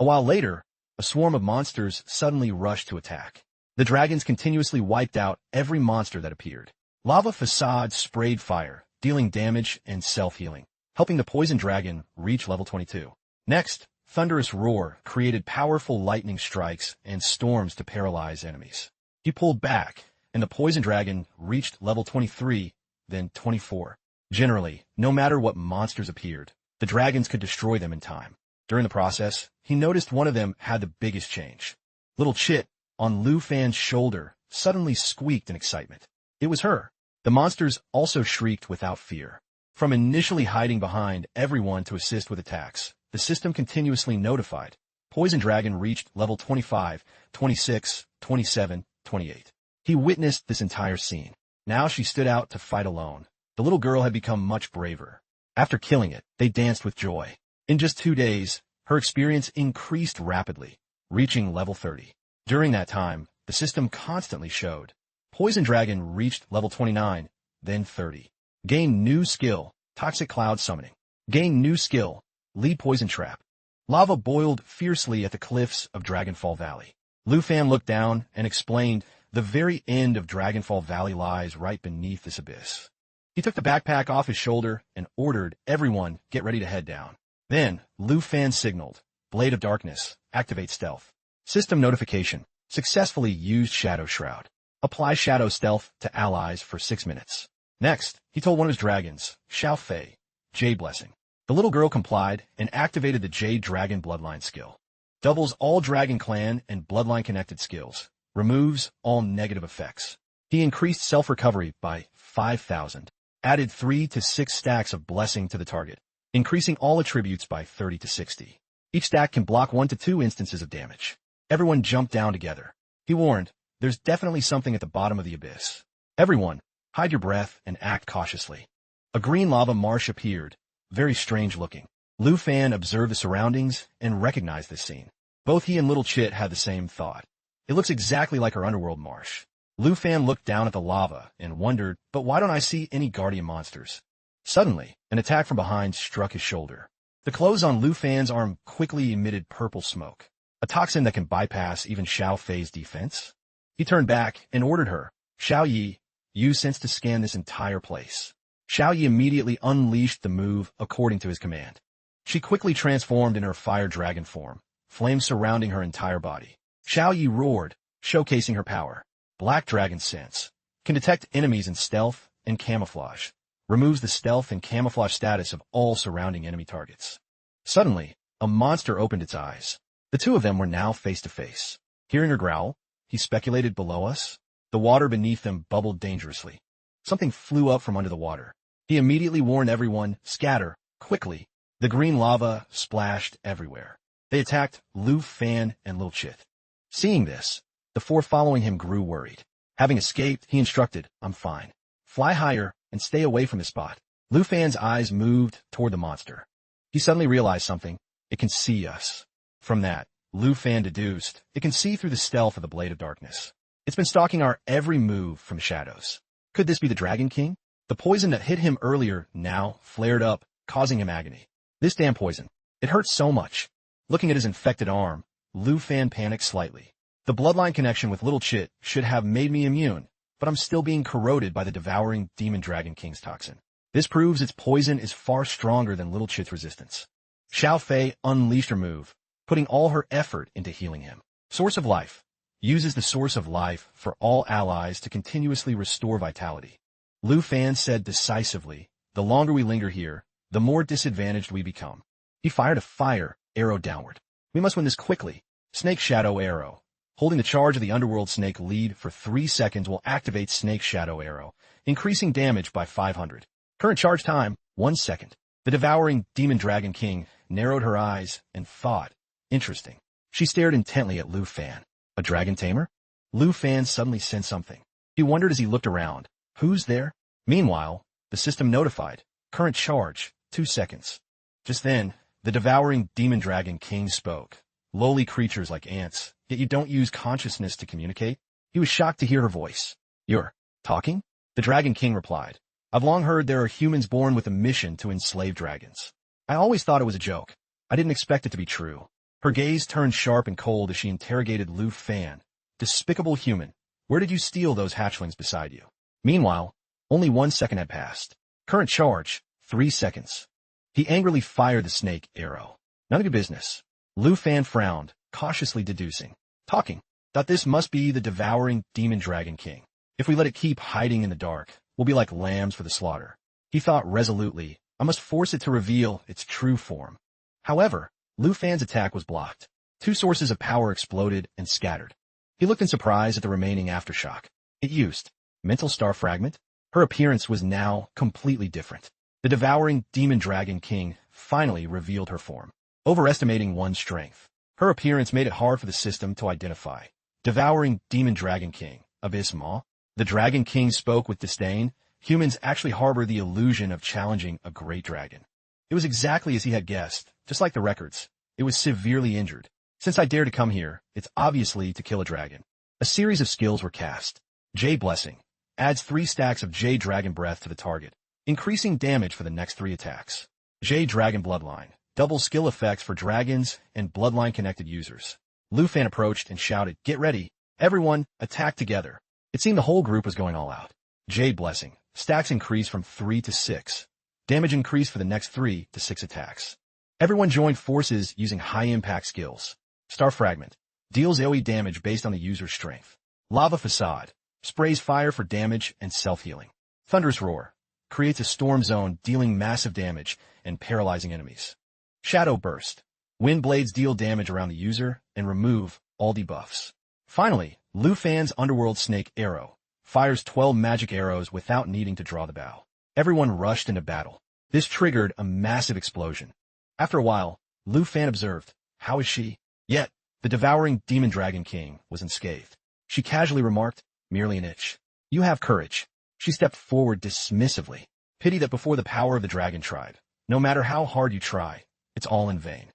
A while later, a swarm of monsters suddenly rushed to attack. The dragons continuously wiped out every monster that appeared. Lava Facade sprayed fire, dealing damage and self-healing, helping the poison dragon reach level 22. Next, Thunderous Roar created powerful lightning strikes and storms to paralyze enemies. He pulled back, and the poison dragon reached level 23, then 24. Generally, no matter what monsters appeared, the dragons could destroy them in time. During the process, he noticed one of them had the biggest change. Little Chit, on Lu Fan's shoulder, suddenly squeaked in excitement. It was her. The monsters also shrieked without fear. From initially hiding behind everyone to assist with attacks, the system continuously notified. Poison Dragon reached level 25, 26, 27, 28. He witnessed this entire scene. Now she stood out to fight alone. The little girl had become much braver. After killing it, they danced with joy. In just 2 days, her experience increased rapidly, reaching level 30. During that time, the system constantly showed. Poison Dragon reached level 29, then 30. Gain new skill, Toxic Cloud Summoning. Gain new skill, Lead Poison Trap. Lava boiled fiercely at the cliffs of Dragonfall Valley. Lu Fan looked down and explained, the very end of Dragonfall Valley lies right beneath this abyss. He took the backpack off his shoulder and ordered everyone get ready to head down. Then, Lu Fan signaled, Blade of Darkness, activate stealth. System notification, successfully used Shadow Shroud. Apply Shadow Stealth to allies for 6 minutes. Next, he told one of his dragons, Xiao Fei, Jade Blessing. The little girl complied and activated the Jade Dragon Bloodline skill. Doubles all Dragon Clan and Bloodline-connected skills. Removes all negative effects. He increased self-recovery by 5,000. Added 3 to 6 stacks of Blessing to the target, increasing all attributes by 30 to 60. Each stack can block 1 to 2 instances of damage. Everyone jumped down together. He warned, there's definitely something at the bottom of the abyss. Everyone, hide your breath and act cautiously. A green lava marsh appeared, very strange looking. Lu Fan observed the surroundings and recognized this scene. Both he and Little Chit had the same thought. It looks exactly like our underworld marsh. Lu Fan looked down at the lava and wondered, but why don't I see any guardian monsters? Suddenly, an attack from behind struck his shoulder. The clothes on Lu Fan's arm quickly emitted purple smoke, a toxin that can bypass even Xiao Fei's defense. He turned back and ordered her, Xiao Yi, use sense to scan this entire place. Xiao Yi immediately unleashed the move according to his command. She quickly transformed in her fire dragon form, flames surrounding her entire body. Xiao Yi roared, showcasing her power. Black Dragon Sense. Can detect enemies in stealth and camouflage. Removes the stealth and camouflage status of all surrounding enemy targets. Suddenly, a monster opened its eyes. The two of them were now face to face. Hearing her growl, he speculated below us. The water beneath them bubbled dangerously. Something flew up from under the water. He immediately warned everyone, scatter, quickly. The green lava splashed everywhere. They attacked Lu Fan and Little Chit. Seeing this, the four following him grew worried. Having escaped, he instructed, I'm fine. Fly higher and stay away from this spot. Lu Fan's eyes moved toward the monster. He suddenly realized something. It can see us. From that, Lu Fan deduced, it can see through the stealth of the Blade of Darkness. It's been stalking our every move from shadows. Could this be the Dragon King? The poison that hit him earlier now flared up, causing him agony. This damn poison. It hurts so much. Looking at his infected arm, Lu Fan panicked slightly. The bloodline connection with Little Chit should have made me immune, but I'm still being corroded by the devouring Demon Dragon King's toxin. This proves its poison is far stronger than Little Chit's resistance. Xiao Fei unleashed her move, putting all her effort into healing him. Source of Life. Uses the Source of Life for all allies to continuously restore vitality. Lu Fan said decisively, the longer we linger here, the more disadvantaged we become. He fired a fire arrow downward. We must win this quickly. Snake Shadow Arrow. Holding the charge of the Underworld Snake lead for 3 seconds will activate Snake Shadow Arrow, increasing damage by 500. Current charge time, 1 second. The devouring Demon Dragon King narrowed her eyes and thought, interesting. She stared intently at Lu Fan. A dragon tamer? Lu Fan suddenly sensed something. He wondered as he looked around. Who's there? Meanwhile, the system notified, current charge, 2 seconds. Just then, the devouring demon dragon king spoke. Lowly creatures like ants, yet you don't use consciousness to communicate? He was shocked to hear her voice. You're talking? The dragon king replied. I've long heard there are humans born with a mission to enslave dragons. I always thought it was a joke. I didn't expect it to be true. Her gaze turned sharp and cold as she interrogated Lu Fan. Despicable human, where did you steal those hatchlings beside you? Meanwhile, only 1 second had passed. Current charge, 3 seconds. He angrily fired the snake arrow. None of your business. Lu Fan frowned, cautiously deducing. Talking. Thought this must be the devouring demon dragon king. If we let it keep hiding in the dark, we'll be like lambs for the slaughter. He thought resolutely, I must force it to reveal its true form. However, Lu Fan's attack was blocked. 2 sources of power exploded and scattered. He looked in surprise at the remaining aftershock. It used mental star fragment. Her appearance was now completely different. The devouring demon dragon king finally revealed her form. Overestimating one's strength. Her appearance made it hard for the system to identify. Devouring demon dragon king, Abyss Maw. The dragon king spoke with disdain. Humans actually harbor the illusion of challenging a great dragon. It was exactly as he had guessed, just like the records. It was severely injured. Since I dare to come here, it's obviously to kill a dragon. A series of skills were cast. Jade Blessing. Adds 3 stacks of Jade Dragon Breath to the target, increasing damage for the next 3 attacks. Jade Dragon Bloodline. Double skill effects for dragons and bloodline-connected users. Lu Fan approached and shouted, Get ready. Everyone, attack together. It seemed the whole group was going all out. Jade Blessing. Stacks increased from 3 to 6. Damage increased for the next 3 to 6 attacks. Everyone joined forces using high-impact skills. Star Fragment. Deals AoE damage based on the user's strength. Lava Facade. Sprays fire for damage and self-healing. Thunderous Roar. Creates a storm zone dealing massive damage and paralyzing enemies. Shadow Burst. Wind blades deal damage around the user and remove all debuffs. Finally, Lu Fan's Underworld Snake Arrow. Fires 12 magic arrows without needing to draw the bow. Everyone rushed into battle. This triggered a massive explosion. After a while, Lu Fan observed, How is she? Yet, the devouring demon dragon king was unscathed. She casually remarked, Merely an itch. You have courage. She stepped forward dismissively. Pity that before the power of the dragon tribe, no matter how hard you try, it's all in vain.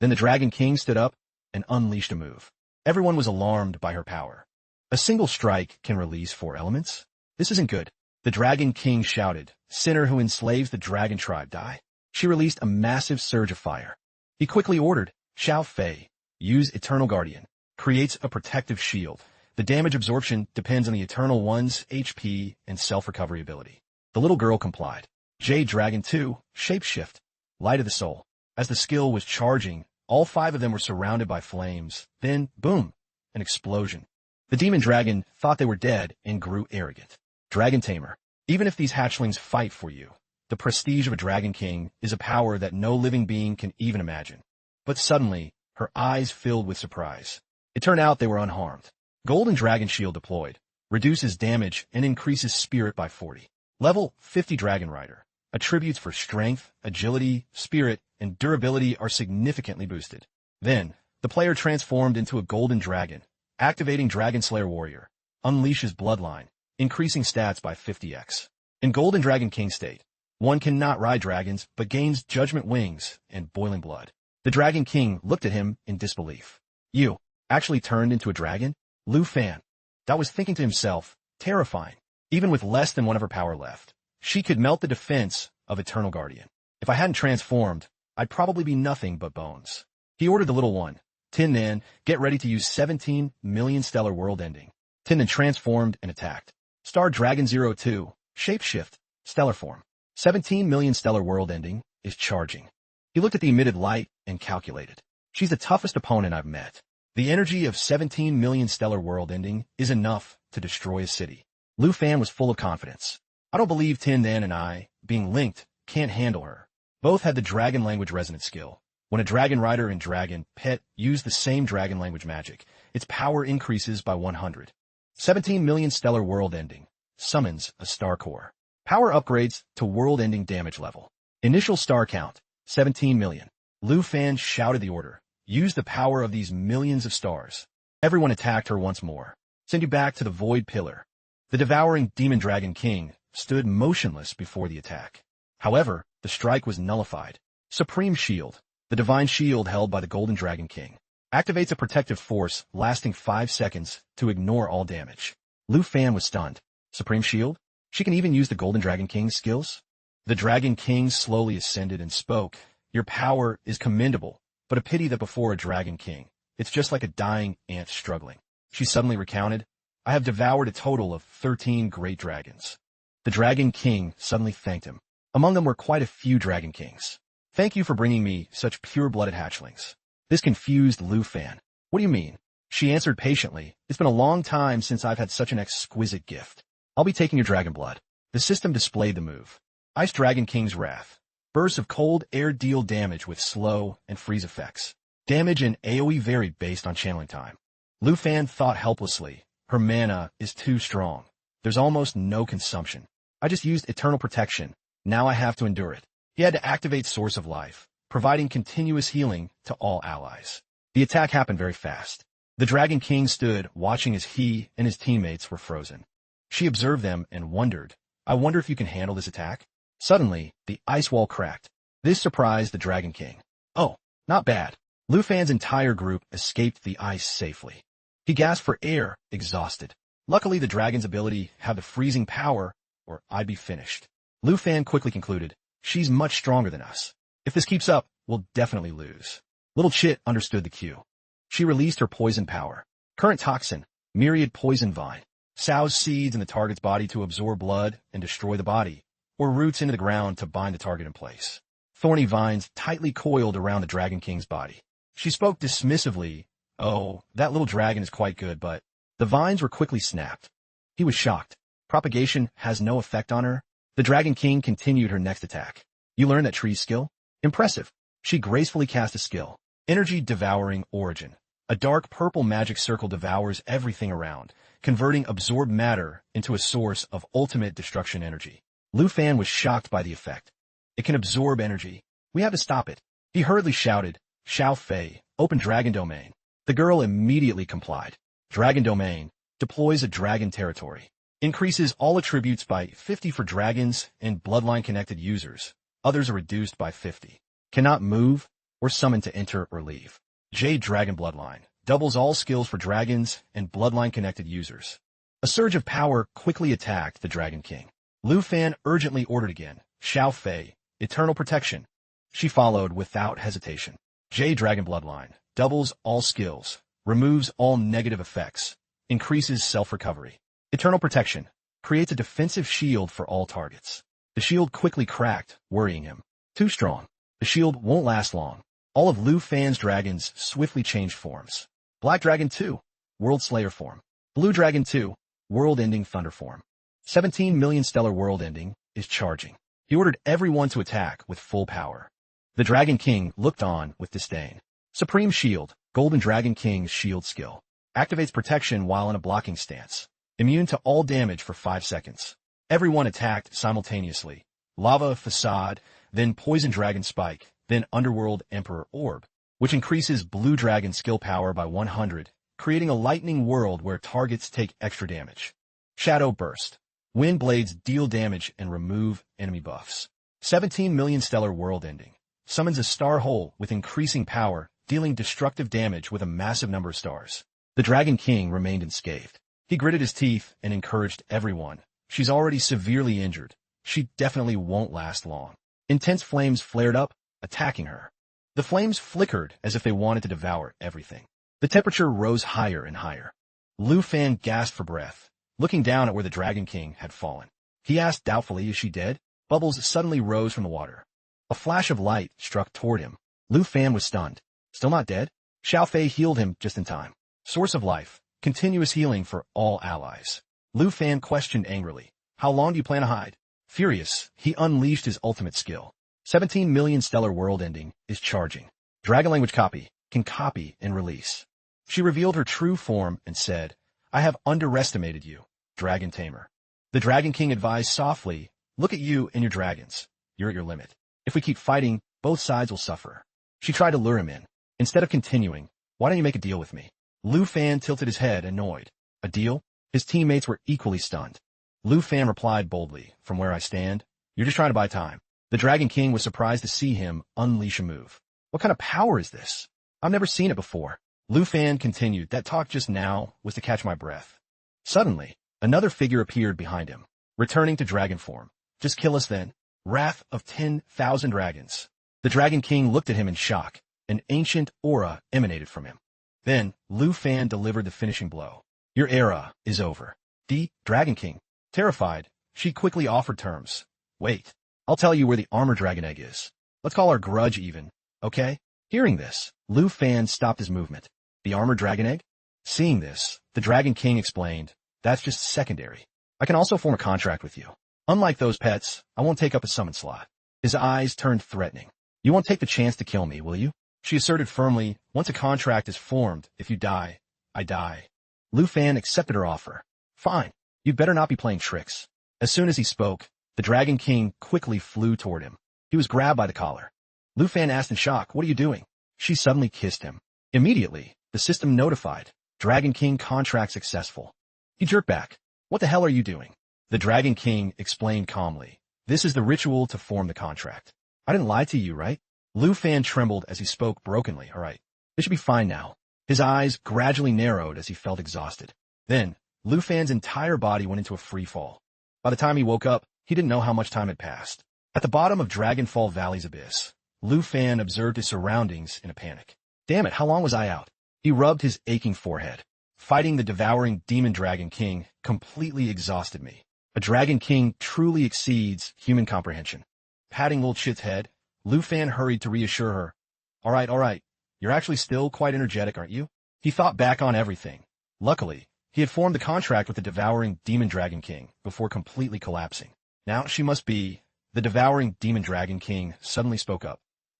Then the dragon king stood up and unleashed a move. Everyone was alarmed by her power. A single strike can release 4 elements? This isn't good. The dragon king shouted, Sinner who enslaves the dragon tribe, die. She released a massive surge of fire. He quickly ordered, Xiao Fei, use Eternal Guardian. Creates a protective shield. The damage absorption depends on the Eternal One's HP and self-recovery ability. The little girl complied. Jade Dragon 2, Shapeshift. Light of the Soul. As the skill was charging, all 5 of them were surrounded by flames. Then, boom, an explosion. The demon dragon thought they were dead and grew arrogant. Dragon Tamer. Even if these hatchlings fight for you, the prestige of a dragon king is a power that no living being can even imagine. But suddenly, her eyes filled with surprise. It turned out they were unharmed. Golden Dragon Shield deployed. Reduces damage and increases spirit by 40. Level 50 Dragon Rider. Attributes for strength, agility, spirit, and durability are significantly boosted. Then, the player transformed into a golden dragon. Activating Dragon Slayer Warrior. Unleashes Bloodline, increasing stats by 50x. In Golden Dragon King state, one cannot ride dragons but gains Judgment Wings and Boiling Blood. The Dragon King looked at him in disbelief. You actually turned into a dragon? Lu Fan. That was thinking to himself, terrifying. Even with less than 1 of her power left, she could melt the defense of Eternal Guardian. If I hadn't transformed, I'd probably be nothing but bones. He ordered the little one, Tien Hung, get ready to use 17 million stellar world ending. Tien Hung transformed and attacked. Star Dragon 02, Shapeshift, stellar form. 17 million stellar world ending is charging. He looked at the emitted light and calculated. She's the toughest opponent I've met. The energy of 17 million stellar world ending is enough to destroy a city. Lu Fan was full of confidence. I don't believe Tien Hung and I, being linked, can't handle her. Both had the dragon language resonance skill. When a dragon rider and dragon pet use the same dragon language magic, its power increases by 100. 17 million stellar world ending. Summons a star core. Power upgrades to world ending damage level. Initial star count, 17 million. Lu Fan shouted the order. Use the power of these millions of stars. Everyone attacked her once more. Send you back to the Void Pillar. The devouring demon dragon king stood motionless before the attack. However, the strike was nullified. Supreme Shield, the divine shield held by the Golden Dragon King, activates a protective force lasting 5 seconds to ignore all damage. Lu Fan was stunned. Supreme Shield? She can even use the Golden Dragon King's skills? The Dragon King slowly ascended and spoke. Your power is commendable, but a pity that before a Dragon King, it's just like a dying ant struggling. She suddenly recounted, I have devoured a total of 13 great dragons. The Dragon King suddenly thanked him. Among them were quite a few Dragon Kings. Thank you for bringing me such pure-blooded hatchlings. This confused Lu Fan. What do you mean? She answered patiently, it's been a long time since I've had such an exquisite gift. I'll be taking your dragon blood. The system displayed the move. Ice Dragon King's Wrath. Bursts of cold air deal damage with slow and freeze effects. Damage and AoE vary based on channeling time. Lu Fan thought helplessly. Her mana is too strong. There's almost no consumption. I just used Eternal Protection. Now I have to endure it. He had to activate Source of Life, providing continuous healing to all allies. The attack happened very fast. The Dragon King stood, watching as he and his teammates were frozen. She observed them and wondered, I wonder if you can handle this attack? Suddenly, the ice wall cracked. This surprised the Dragon King. Oh, not bad. Lu Fan's entire group escaped the ice safely. He gasped for air, exhausted. Luckily, the dragon's ability had the freezing power, or I'd be finished. Lu Fan quickly concluded, she's much stronger than us. If this keeps up, we'll definitely lose. Little Chit understood the cue. She released her poison power. Current Toxin, Myriad Poison Vine, sows seeds in the target's body to absorb blood and destroy the body, or roots into the ground to bind the target in place. Thorny vines tightly coiled around the Dragon King's body. She spoke dismissively, oh, that little dragon is quite good, but the vines were quickly snapped. He was shocked. Propagation has no effect on her. The Dragon King continued her next attack. You learned that tree's skill? Impressive. She gracefully cast a skill. Energy Devouring Origin. A dark purple magic circle devours everything around, converting absorbed matter into a source of ultimate destruction energy. Lu Fan was shocked by the effect. It can absorb energy. We have to stop it. He hurriedly shouted, Xiao Fei, open Dragon Domain. The girl immediately complied. Dragon Domain deploys a dragon territory. Increases all attributes by 50 for dragons and bloodline-connected users. Others are reduced by 50. Cannot move or summon to enter or leave. Jade Dragon Bloodline doubles all skills for dragons and bloodline-connected users. A surge of power quickly attacked the Dragon King. Lu Fan urgently ordered again, Xiao Fei, Eternal Protection. She followed without hesitation. Jade Dragon Bloodline doubles all skills, removes all negative effects, increases self-recovery. Eternal Protection creates a defensive shield for all targets. The shield quickly cracked, worrying him. Too strong. The shield won't last long. All of Lu Fan's dragons swiftly changed forms. Black Dragon 2, World Slayer form. Blue Dragon 2, World Ending Thunder form. 17 million Stellar World Ending is charging. He ordered everyone to attack with full power. The Dragon King looked on with disdain. Supreme Shield, Golden Dragon King's shield skill. Activates protection while in a blocking stance. Immune to all damage for 5 seconds. Everyone attacked simultaneously. Lava Facade, then Poison Dragon Spike, then Underworld Emperor Orb, which increases Blue Dragon skill power by 100, creating a lightning world where targets take extra damage. Shadow Burst. Wind Blades deal damage and remove enemy buffs. 17 million Stellar World Ending. Summons a star hole with increasing power, dealing destructive damage with a massive number of stars. The Dragon King remained unscathed. He gritted his teeth and encouraged everyone. She's already severely injured. She definitely won't last long. Intense flames flared up, attacking her. The flames flickered as if they wanted to devour everything. The temperature rose higher and higher. Lu Fan gasped for breath, looking down at where the Dragon King had fallen. He asked doubtfully, is she dead? Bubbles suddenly rose from the water. A flash of light struck toward him. Lu Fan was stunned. Still not dead? Xiao Fei healed him just in time. Source of Life. Continuous healing for all allies. Lu Fan questioned angrily. How long do you plan to hide? Furious, he unleashed his ultimate skill. 17 million Stellar World Ending is charging. Dragon Language Copy can copy and release. She revealed her true form and said, I have underestimated you, Dragon Tamer. The Dragon King advised softly, look at you and your dragons. You're at your limit. If we keep fighting, both sides will suffer. She tried to lure him in. Instead of continuing, why don't you make a deal with me? Lu Fan tilted his head, annoyed. A deal? His teammates were equally stunned. Lu Fan replied boldly, from where I stand, you're just trying to buy time. The Dragon King was surprised to see him unleash a move. What kind of power is this? I've never seen it before. Lu Fan continued, that talk just now was to catch my breath. Suddenly, another figure appeared behind him, returning to dragon form. Just kill us then. Wrath of 10,000 dragons. The Dragon King looked at him in shock. An ancient aura emanated from him. Then, Lu Fan delivered the finishing blow. Your era is over. The Dragon King. Terrified, she quickly offered terms. Wait, I'll tell you where the armor dragon egg is. Let's call our grudge even, okay? Hearing this, Lu Fan stopped his movement. The armor dragon egg? Seeing this, the Dragon King explained, that's just secondary. I can also form a contract with you. Unlike those pets, I won't take up a summon slot. His eyes turned threatening. You won't take the chance to kill me, will you? She asserted firmly, once a contract is formed, if you die, I die. Lu Fan accepted her offer. Fine. You'd better not be playing tricks. As soon as he spoke, the Dragon King quickly flew toward him. He was grabbed by the collar. Lu Fan asked in shock, what are you doing? She suddenly kissed him. Immediately, the system notified, Dragon King contract successful. He jerked back. What the hell are you doing? The Dragon King explained calmly. This is the ritual to form the contract. I didn't lie to you, right? Lu Fan trembled as he spoke brokenly. All right, this should be fine now. His eyes gradually narrowed as he felt exhausted. Then, Lu Fan's entire body went into a free fall. By the time he woke up, he didn't know how much time had passed. At the bottom of Dragonfall Valley's abyss, Lu Fan observed his surroundings in a panic. Damn it, how long was I out? He rubbed his aching forehead. Fighting the devouring demon Dragon King completely exhausted me. A Dragon King truly exceeds human comprehension. Patting Lil Chit's head, Lu Fan hurried to reassure her. All right. You're actually still quite energetic, aren't you? He thought back on everything. Luckily, he had formed the contract with the devouring demon Dragon King before completely collapsing. Now she must be... The devouring demon Dragon King suddenly spoke up.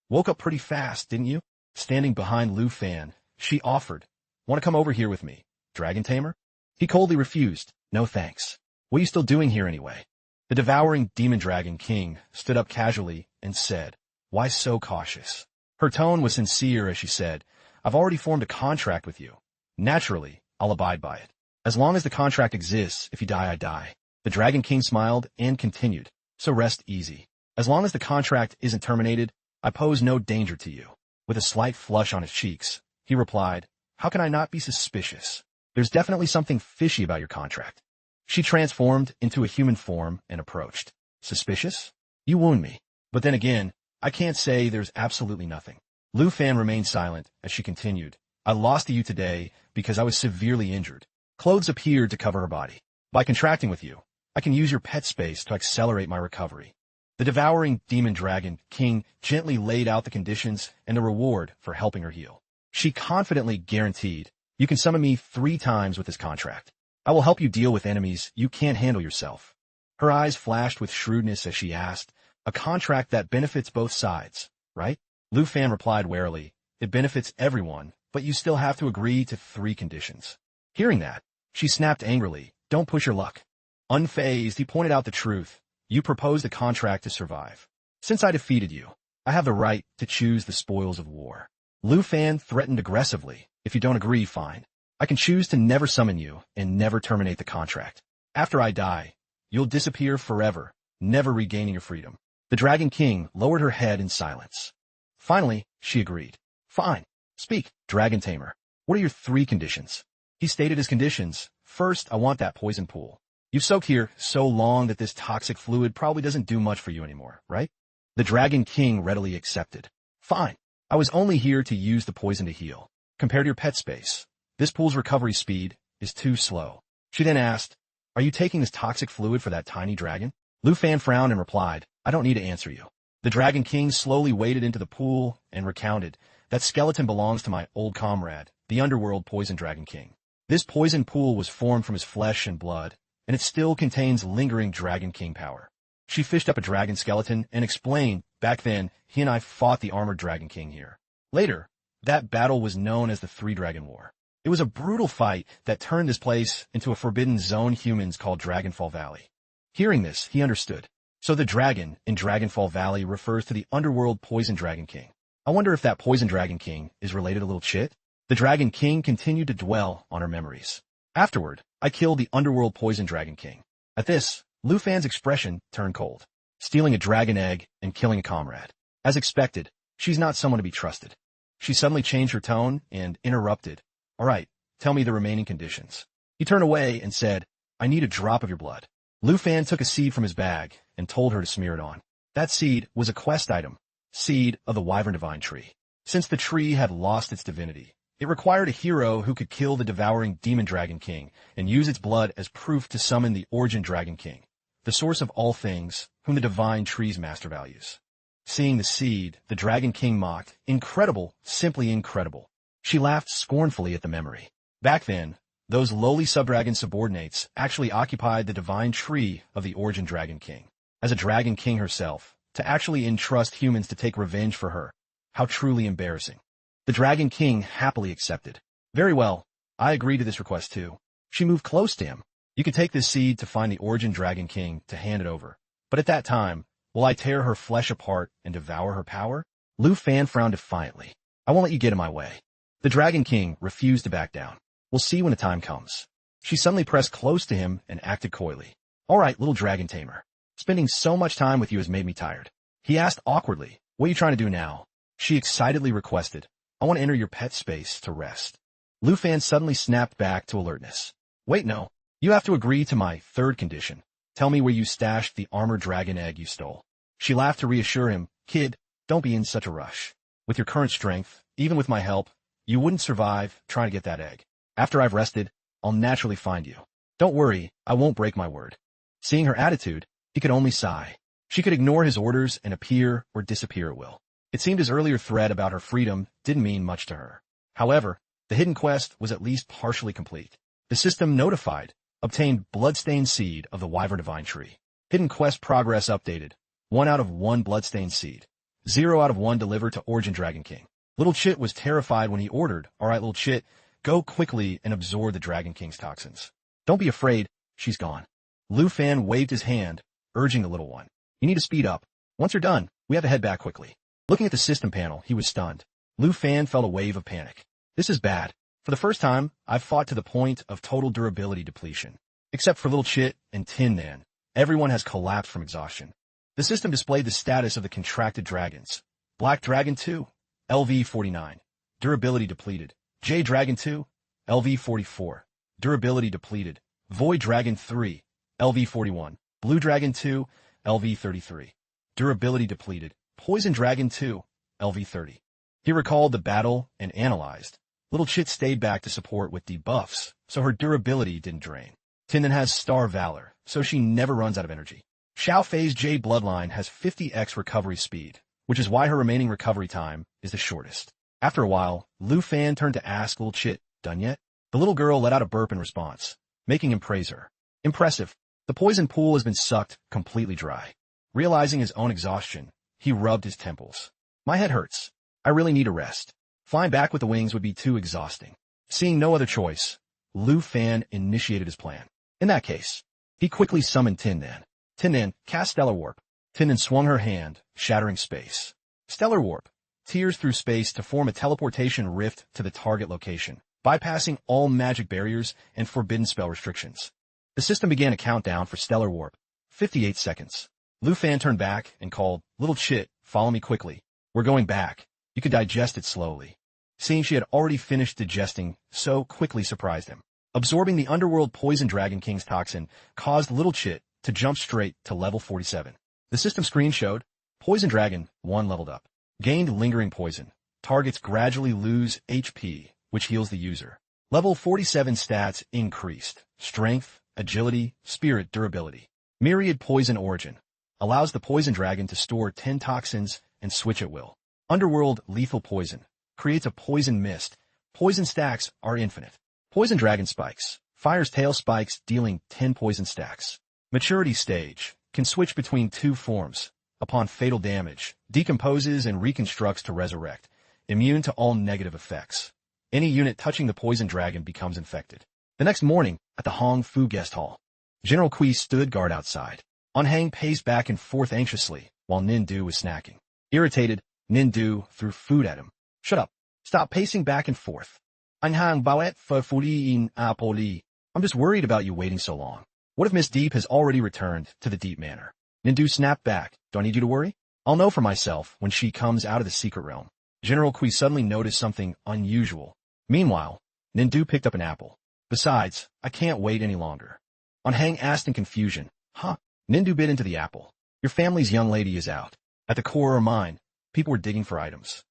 Woke up pretty fast, didn't you? Standing behind Lu Fan, she offered. Want to come over here with me, Dragon Tamer? He coldly refused. No thanks. What are you still doing here anyway? The devouring demon Dragon King stood up casually and said, why so cautious? Her tone was sincere as she said, I've already formed a contract with you. Naturally, I'll abide by it. As long as the contract exists, if you die, I die. The Dragon King smiled and continued, so rest easy. As long as the contract isn't terminated, I pose no danger to you. With a slight flush on his cheeks, he replied, how can I not be suspicious? There's definitely something fishy about your contract. She transformed into a human form and approached. Suspicious? You wound me. But then again, I can't say there's absolutely nothing. Lu Fan remained silent as she continued. I lost to you today because I was severely injured. Clothes appeared to cover her body. By contracting with you, I can use your pet space to accelerate my recovery. The devouring demon Dragon King gently laid out the conditions and the reward for helping her heal. She confidently guaranteed, you can summon me 3 times with this contract. I will help you deal with enemies you can't handle yourself. Her eyes flashed with shrewdness as she asked, a contract that benefits both sides, right? Lu Fan replied warily, it benefits everyone, but you still have to agree to 3 conditions. Hearing that, she snapped angrily, don't push your luck. Unfazed, he pointed out the truth. You proposed a contract to survive. Since I defeated you, I have the right to choose the spoils of war. Lu Fan threatened aggressively, if you don't agree, fine. I can choose to never summon you and never terminate the contract. After I die, you'll disappear forever, never regaining your freedom. The Dragon King lowered her head in silence. Finally, she agreed. Fine. Speak, Dragon Tamer. What are your 3 conditions? He stated his conditions. First, I want that poison pool. You've soaked here so long that this toxic fluid probably doesn't do much for you anymore, right? The Dragon King readily accepted. Fine. I was only here to use the poison to heal. Compared to your pet space, this pool's recovery speed is too slow. She then asked, are you taking this toxic fluid for that tiny dragon? Lu Fan frowned and replied, I don't need to answer you. The Dragon King slowly waded into the pool and recounted, that skeleton belongs to my old comrade, the underworld Poison Dragon King. This poison pool was formed from his flesh and blood, and it still contains lingering Dragon King power. She fished up a dragon skeleton and explained, back then, he and I fought the armored Dragon King here. Later, that battle was known as the 3-Dragon War. It was a brutal fight that turned this place into a forbidden zone humans called Dragonfall Valley. Hearing this, he understood. So the dragon in Dragonfall Valley refers to the underworld Poison Dragon King. I wonder if that Poison Dragon King is related to Little Chit? The Dragon King continued to dwell on her memories. Afterward, I killed the underworld Poison Dragon King. At this, Lu Fan's expression turned cold. Stealing a dragon egg and killing a comrade. As expected, she's not someone to be trusted. She suddenly changed her tone and interrupted. All right, tell me the remaining conditions. He turned away and said, I need a drop of your blood. Lu Fan took a seed from his bag and told her to smear it on. That seed was a quest item, seed of the Wyvern Divine Tree. Since the tree had lost its divinity, it required a hero who could kill the devouring Demon Dragon King and use its blood as proof to summon the Origin Dragon King, the source of all things, whom the Divine Tree's master values. Seeing the seed, the Dragon King mocked, incredible, simply incredible. She laughed scornfully at the memory. Back then, those lowly subdragon subordinates actually occupied the Divine Tree of the Origin Dragon King. As a Dragon King herself, to actually entrust humans to take revenge for her. How truly embarrassing. The Dragon King happily accepted. Very well, I agree to this request too. She moved close to him. You can take this seed to find the Origin Dragon King to hand it over. But at that time, will I tear her flesh apart and devour her power? Lu Fan frowned defiantly. I won't let you get in my way. The Dragon King refused to back down. We'll see when the time comes. She suddenly pressed close to him and acted coyly. All right, little dragon tamer. Spending so much time with you has made me tired. He asked awkwardly, what are you trying to do now? She excitedly requested, I want to enter your pet space to rest. Lu Fan suddenly snapped back to alertness. Wait, no. You have to agree to my third condition. Tell me where you stashed the armored dragon egg you stole. She laughed to reassure him, kid, don't be in such a rush. With your current strength, even with my help, you wouldn't survive trying to get that egg. After I've rested, I'll naturally find you. Don't worry, I won't break my word. Seeing her attitude, he could only sigh. She could ignore his orders and appear or disappear at will. It seemed his earlier threat about her freedom didn't mean much to her. However, the hidden quest was at least partially complete. The system notified, obtained bloodstained seed of the Wyvern Divine Tree. Hidden quest progress updated. 1 out of 1 bloodstained seed. 0 out of 1 delivered to Origin Dragon King. Little Chit was terrified when he ordered, all right, little Chit, go quickly and absorb the Dragon King's toxins. Don't be afraid, she's gone. Lu Fan waved his hand, urging the little one. You need to speed up. Once you're done, we have to head back quickly. Looking at the system panel, he was stunned. Lu Fan felt a wave of panic. This is bad. For the first time, I've fought to the point of total durability depletion. Except for little Chit and Tien Hung, everyone has collapsed from exhaustion. The system displayed the status of the contracted dragons. Black Dragon 2, LV 49. Durability depleted. Jade Dragon 2, LV 44. Durability depleted. Void Dragon 3, LV 41. Blue Dragon 2, LV 33. Durability depleted. Poison Dragon 2, LV 30. He recalled the battle and analyzed. Little Chit stayed back to support with debuffs, so her durability didn't drain. Tien Hung has Star Valor, so she never runs out of energy. Xiao Fei's Jade Bloodline has 50x recovery speed, which is why her remaining recovery time is the shortest. After a while, Lu Fan turned to ask little Chit, done yet? The little girl let out a burp in response, making him praise her. Impressive. The poison pool has been sucked completely dry. Realizing his own exhaustion, he rubbed his temples. My head hurts. I really need a rest. Flying back with the wings would be too exhausting. Seeing no other choice, Lu Fan initiated his plan. In that case, he quickly summoned Tien Hung. Tien Hung cast Stellar Warp. Tien Hung swung her hand, shattering space. Stellar Warp tears through space to form a teleportation rift to the target location, bypassing all magic barriers and forbidden spell restrictions. The system began a countdown for Stellar Warp. 58 seconds. Lu Fan turned back and called, Little Chit, follow me quickly. We're going back. You could digest it slowly. Seeing she had already finished digesting, so quickly surprised him. Absorbing the underworld Poison Dragon King's toxin caused Little Chit to jump straight to level 47. The system screen showed, Poison Dragon 1 leveled up. Gained lingering poison. Targets gradually lose HP, which heals the user. Level 47 stats increased. Strength, agility, spirit, durability. Myriad Poison Origin. Allows the Poison Dragon to store 10 toxins and switch at will. Underworld Lethal Poison. Creates a poison mist. Poison stacks are infinite. Poison Dragon Spikes. Fires tail spikes dealing 10 poison stacks. Maturity Stage. Can switch between 2 forms. Upon fatal damage, decomposes and reconstructs to resurrect. Immune to all negative effects. Any unit touching the Poison Dragon becomes infected. The next morning, at the Hong Fu guest hall, General Kui stood guard outside. Hang paced back and forth anxiously, while Nindu was snacking. Irritated, Nindu threw food at him. Shut up. Stop pacing back and forth. Hang bawet for fuli in apoli. I'm just worried about you waiting so long. What if Miss Deep has already returned to the Deep Manor? Nindu snapped back. Do I need you to worry? I'll know for myself when she comes out of the secret realm. General Kui suddenly noticed something unusual. Meanwhile, Nindu picked up an apple. Besides, I can't wait any longer. Hang asked in confusion. Huh? Nindu bit into the apple. Your family's young lady is out. At the core or mine, people were digging for items.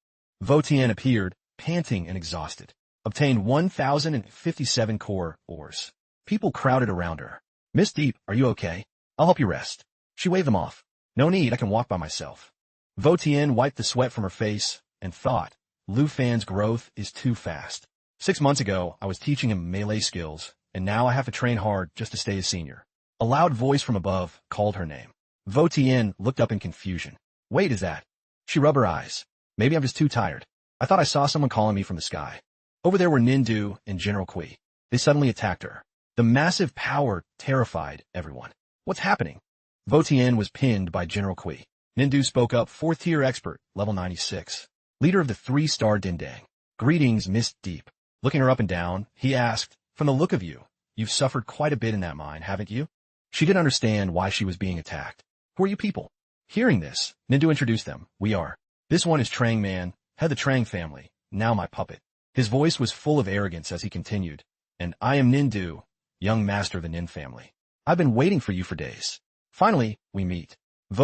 Tien appeared, panting and exhausted. Obtained 1,057 core ores. People crowded around her. Miss Deep, are you okay? I'll help you rest. She waved them off. No need, I can walk by myself. Tien wiped the sweat from her face and thought, Lu Fan's growth is too fast. 6 months ago, I was teaching him melee skills, and now I have to train hard just to stay a senior. A loud voice from above called her name. Tien looked up in confusion. Wait, is that? She rubbed her eyes. Maybe I'm just too tired. I thought I saw someone calling me from the sky. Over there were Nindu and General Kui. They suddenly attacked her. The massive power terrified everyone. What's happening? Tien was pinned by General Kui. Nindu spoke up, 4th tier expert, level 96. Leader of the 3-star Dindang. Greetings, Miss Deep. Looking her up and down, he asked, from the look of you, you've suffered quite a bit in that mine, haven't you? She didn't understand why she was being attacked. Who are you people? Hearing this, Nindu introduced them. We are. This one is Trang Man, head of the Trang family, now my puppet. His voice was full of arrogance as he continued. And I am Nindu, young master of the Nin family. I've been waiting for you for days. Finally, we meet.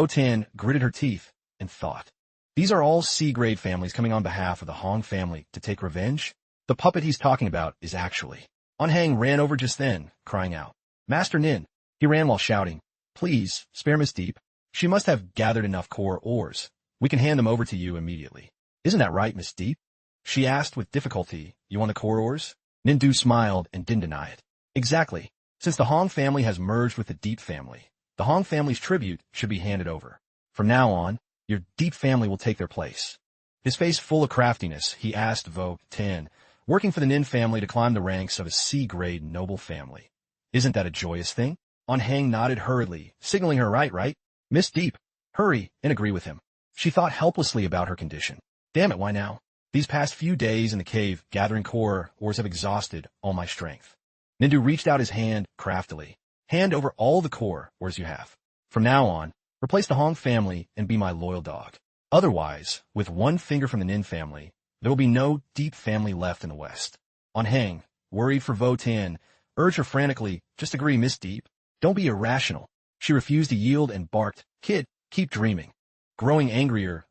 Tien gritted her teeth and thought. These are all C-grade families coming on behalf of the Hong family to take revenge? The puppet he's talking about is actually. Hang ran over just then, crying out. Master Nin. He ran while shouting. Please, spare Miss Deep. She must have gathered enough core ores. We can hand them over to you immediately. Isn't that right, Miss Deep? She asked with difficulty. You want the core ores? Nindu smiled and didn't deny it. Exactly. Since the Hong family has merged with the Deep family, the Hong family's tribute should be handed over. From now on, your Deep family will take their place. His face full of craftiness, he asked Tien, working for the Nin family to climb the ranks of a C-grade noble family. Isn't that a joyous thing? Hang nodded hurriedly, signaling her right? Miss Deep, hurry, and agree with him. She thought helplessly about her condition. Damn it, why now? These past few days in the cave, gathering core ores have exhausted all my strength. Nindu reached out his hand craftily. Hand over all the core ores you have. From now on, replace the Hong family and be my loyal dog. Otherwise, with one finger from the Nin family, there will be no Deep family left in the West. Hang, worried for Tien, urged her frantically, just agree, Miss Deep. Don't be irrational. She refused to yield and barked, Kid, keep dreaming. Growing angrier,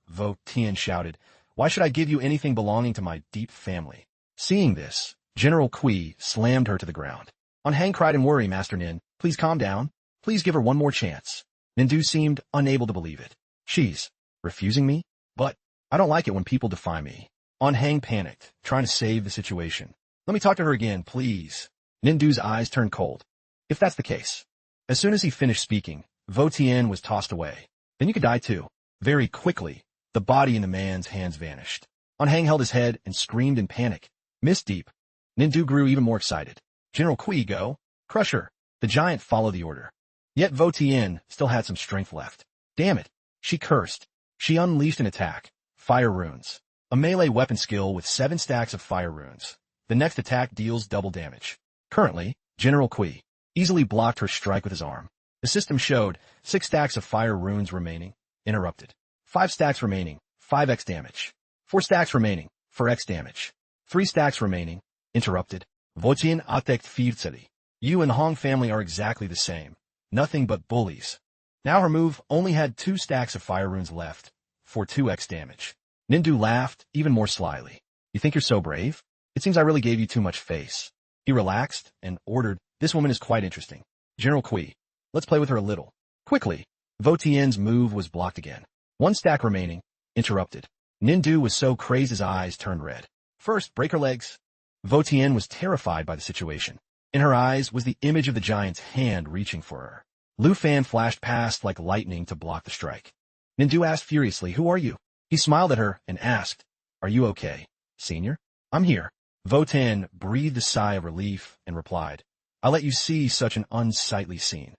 Tien shouted, Why should I give you anything belonging to my Deep family? Seeing this, General Kui slammed her to the ground. Hang cried in worry, Master Nin. Please calm down. Please give her one more chance. Nindu seemed unable to believe it. She's refusing me? But I don't like it when people defy me. Hang panicked, trying to save the situation. Let me talk to her again, please. Nindu's eyes turned cold. If that's the case. As soon as he finished speaking, Tien was tossed away. Then you could die too. Very quickly, the body in the man's hands vanished. Hang held his head and screamed in panic. Miss Deep. Nindu grew even more excited. General Kui, go. Crush her. The giant followed the order. Yet Tien still had some strength left. Damn it. She cursed. She unleashed an attack. Fire runes. A melee weapon skill with 7 stacks of fire runes. The next attack deals double damage. Currently, General Kui easily blocked her strike with his arm. The system showed 6 stacks of fire runes remaining. Interrupted. 5 stacks remaining. 5x damage. 4 stacks remaining. 4x damage. 3 stacks remaining. Interrupted. Tien attackt vierzelig. You and the Hong family are exactly the same. Nothing but bullies. Now her move only had 2 stacks of fire runes left. For 2x damage. Nindu laughed even more slyly. You think you're so brave? It seems I really gave you too much face. He relaxed and ordered, This woman is quite interesting. General Kui, let's play with her a little. Quickly. Tien's move was blocked again. 1 stack remaining. Interrupted. Nindu was so crazed his eyes turned red. First, break her legs. Tien was terrified by the situation. In her eyes was the image of the giant's hand reaching for her. Lu Fan flashed past like lightning to block the strike. Nindu asked furiously, Who are you? He smiled at her and asked, Are you okay, senior? I'm here. Tien breathed a sigh of relief and replied, I'll let you see such an unsightly scene.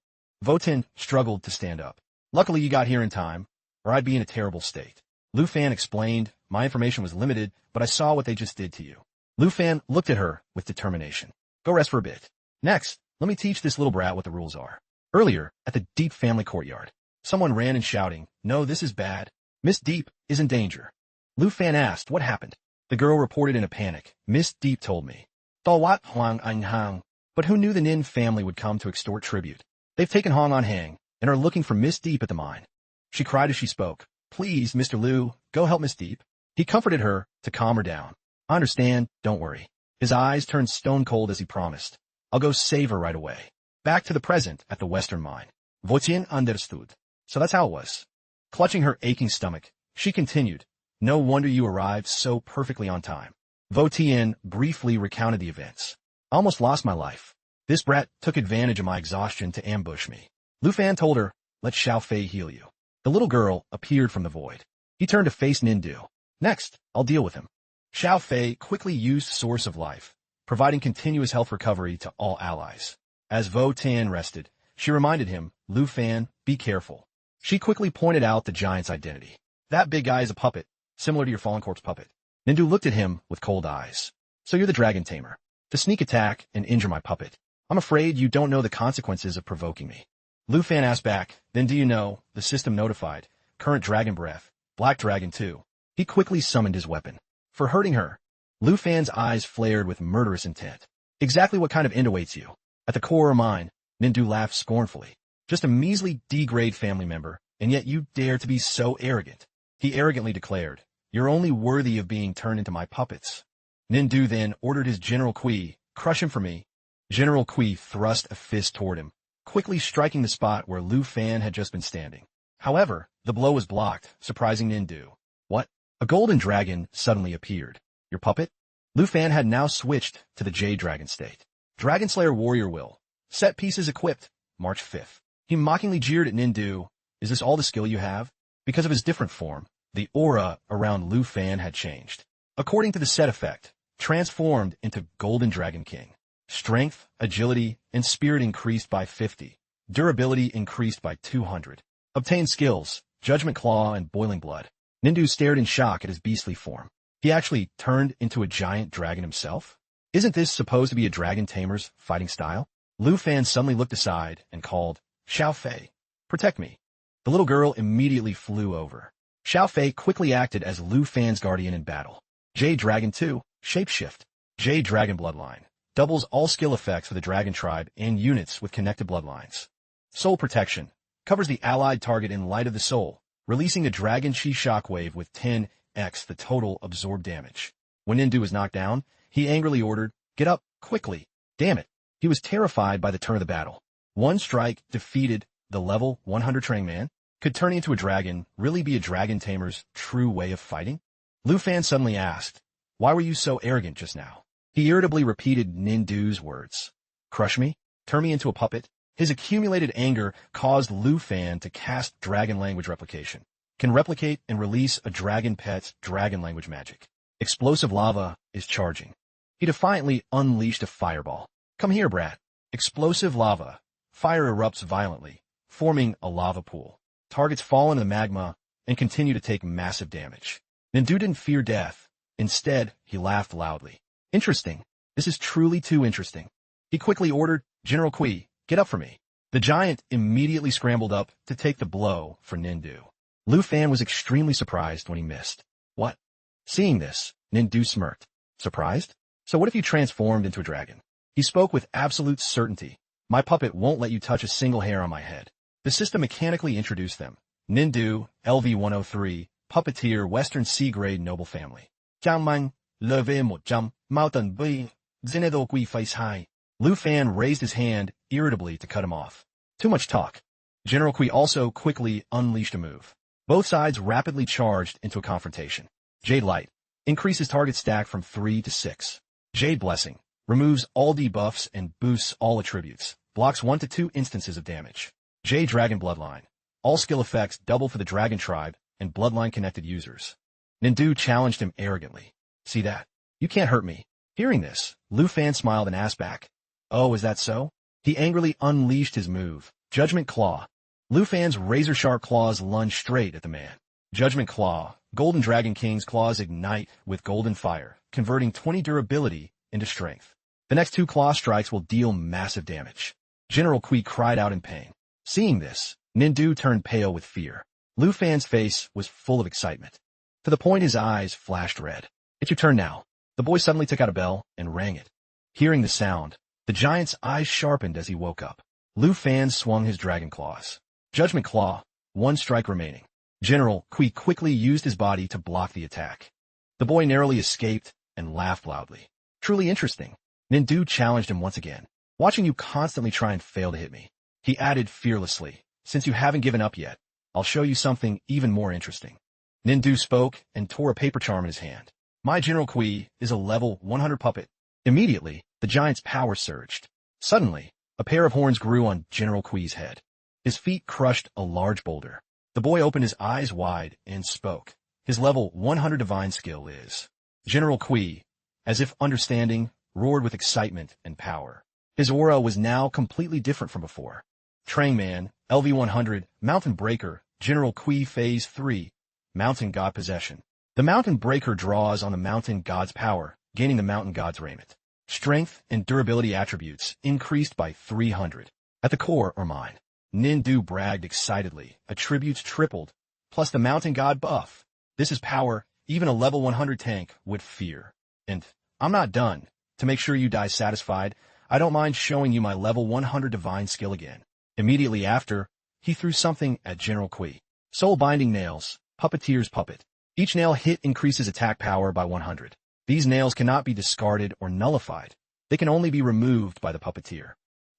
Tien struggled to stand up. Luckily you got here in time, or I'd be in a terrible state. Lu Fan explained, My information was limited, but I saw what they just did to you. Lu Fan looked at her with determination. Go rest for a bit. Next, Let me teach this little brat what the rules are. Earlier, at the Deep family courtyard, someone ran in shouting, "No, this is bad. Miss Deep is in danger." Lu Fan asked what happened. The girl reported in a panic. "Miss Deep told me. "Da wat Huang An Hang." But who knew the Nin family would come to extort tribute? They've taken Hong on hang and are looking for Miss Deep at the mine. She cried as she spoke. "Please, Mr. Liu, go help Miss Deep." He comforted her to calm her down. "I understand, don't worry." His eyes turned stone cold as he promised. "I'll go save her right away." Back to the present at the western mine. Votian understood. So that's how it was. Clutching her aching stomach, she continued, "No wonder you arrived so perfectly on time." Votian briefly recounted the events. "I almost lost my life. This brat took advantage of my exhaustion to ambush me." Lu Fan told her, "Let Xiao Fei heal you." The little girl appeared from the void. He turned to face Nindu. "Next, I'll deal with him." Xiao Fei quickly used Source of Life, providing continuous health recovery to all allies. As Vo Tan rested, she reminded him, "Lu Fan, be careful." She quickly pointed out the giant's identity. "That big guy is a puppet, similar to your fallen corpse puppet." Nindu looked at him with cold eyes. "So you're the dragon tamer. To sneak attack and injure my puppet. I'm afraid you don't know the consequences of provoking me." Lu Fan asked back, "Then do you know, the system notified, current dragon breath, black dragon too." He quickly summoned his weapon. "For hurting her." Lu Fan's eyes flared with murderous intent. "Exactly what kind of end awaits you?" At the core of mine, Nindu laughed scornfully. "Just a measly D-grade family member, and yet you dare to be so arrogant." He arrogantly declared, "You're only worthy of being turned into my puppets." Nindu then ordered his General Kui, "Crush him for me." General Kui thrust a fist toward him, quickly striking the spot where Lu Fan had just been standing. However, the blow was blocked, surprising Nindu. "What?" A golden dragon suddenly appeared. "Your puppet?" Lu Fan had now switched to the Jade Dragon state. "Dragon Slayer Warrior Will. Set pieces equipped. March 5th. He mockingly jeered at Nindu. "Is this all the skill you have?" Because of his different form, the aura around Lu Fan had changed. According to the set effect, transformed into Golden Dragon King. Strength, agility, and spirit increased by 50. Durability increased by 200. Obtained skills, Judgment Claw and Boiling Blood. Nindu stared in shock at his beastly form. He actually turned into a giant dragon himself? Isn't this supposed to be a dragon tamer's fighting style? Lu Fan suddenly looked aside and called, "Xiao Fei, protect me." The little girl immediately flew over. Xiao Fei quickly acted as Lu Fan's guardian in battle. Jade Dragon 2, Shapeshift. Jade Dragon Bloodline. Doubles all skill effects for the Dragon Tribe and units with connected bloodlines. Soul Protection. Covers the allied target in Light of the Soul, releasing a Dragon Chi Shockwave with 10x the total absorbed damage. When Nindu was knocked down, he angrily ordered, "Get up, quickly." Damn it. He was terrified by the turn of the battle. One strike defeated the level 100 Trang Man. Could turning into a dragon really be a dragon tamer's true way of fighting? Lu Fan suddenly asked, "Why were you so arrogant just now?" He irritably repeated Nindu's words. "Crush me? Turn me into a puppet?" His accumulated anger caused Lu Fan to cast Dragon Language Replication. Can replicate and release a dragon pet's dragon language magic. Explosive lava is charging. He defiantly unleashed a fireball. "Come here, brat." Explosive lava. Fire erupts violently, forming a lava pool. Targets fall into the magma and continue to take massive damage. Nindu didn't fear death. Instead, he laughed loudly. "Interesting. This is truly too interesting." He quickly ordered, "General Kui, get up for me." The giant immediately scrambled up to take the blow for Nindu. Lu Fan was extremely surprised when he missed. "What?" Seeing this, Nindu smirked. "Surprised? So what if you transformed into a dragon?" He spoke with absolute certainty. "My puppet won't let you touch a single hair on my head." The system mechanically introduced them. Nindu, LV-103, Puppeteer, Western C-Grade Noble Family. Jiangmang, leve mo jam, mountain bui, zinedo gui face high. Lu Fan raised his hand irritably to cut him off. Too much talk. General Kui also quickly unleashed a move. Both sides rapidly charged into a confrontation. Jade Light. Increases target stack from 3 to 6. Jade Blessing. Removes all debuffs and boosts all attributes. Blocks 1 to 2 instances of damage. Jade Dragon Bloodline. All skill effects double for the Dragon Tribe and Bloodline-connected users. Nindu challenged him arrogantly. "See that? You can't hurt me." Hearing this, Lu Fan smiled and asked back, "Oh, is that so?" He angrily unleashed his move, Judgment Claw. Lu Fan's razor-sharp claws lunged straight at the man. Judgment Claw. Golden Dragon King's claws ignite with golden fire, converting 20 durability into strength. The next 2 claw strikes will deal massive damage. General Kui cried out in pain. Seeing this, Nindu turned pale with fear. Lu Fan's face was full of excitement, to the point his eyes flashed red. It's your turn now. The boy suddenly took out a bell and rang it. Hearing the sound, the giant's eyes sharpened as he woke up. Lu Fan swung his dragon claws. Judgment Claw, 1 strike remaining. General Kui quickly used his body to block the attack. The boy narrowly escaped and laughed loudly. Truly interesting. Nindu challenged him once again. Watching you constantly try and fail to hit me. He added fearlessly, since you haven't given up yet, I'll show you something even more interesting. Nindu spoke and tore a paper charm in his hand. My General Kui is a level 100 puppet. Immediately, the giant's power surged. Suddenly, a pair of horns grew on General Kui's head. His feet crushed a large boulder. The boy opened his eyes wide and spoke. His level 100 divine skill is. General Kui, as if understanding, roared with excitement and power. His aura was now completely different from before. Train Man, LV-100, Mountain Breaker, General Kui Phase 3, Mountain God Possession. The Mountain Breaker draws on the Mountain God's power, gaining the Mountain God's raiment. Strength and durability attributes increased by 300. At the core or mind, Nindu bragged excitedly, attributes tripled, plus the Mountain God buff. This is power even a level 100 tank would fear. And I'm not done. To make sure you die satisfied, I don't mind showing you my level 100 divine skill again. Immediately after, he threw something at General Kui. Soul Binding Nails, Puppeteer's Puppet. Each nail hit increases attack power by 100. These nails cannot be discarded or nullified. They can only be removed by the puppeteer.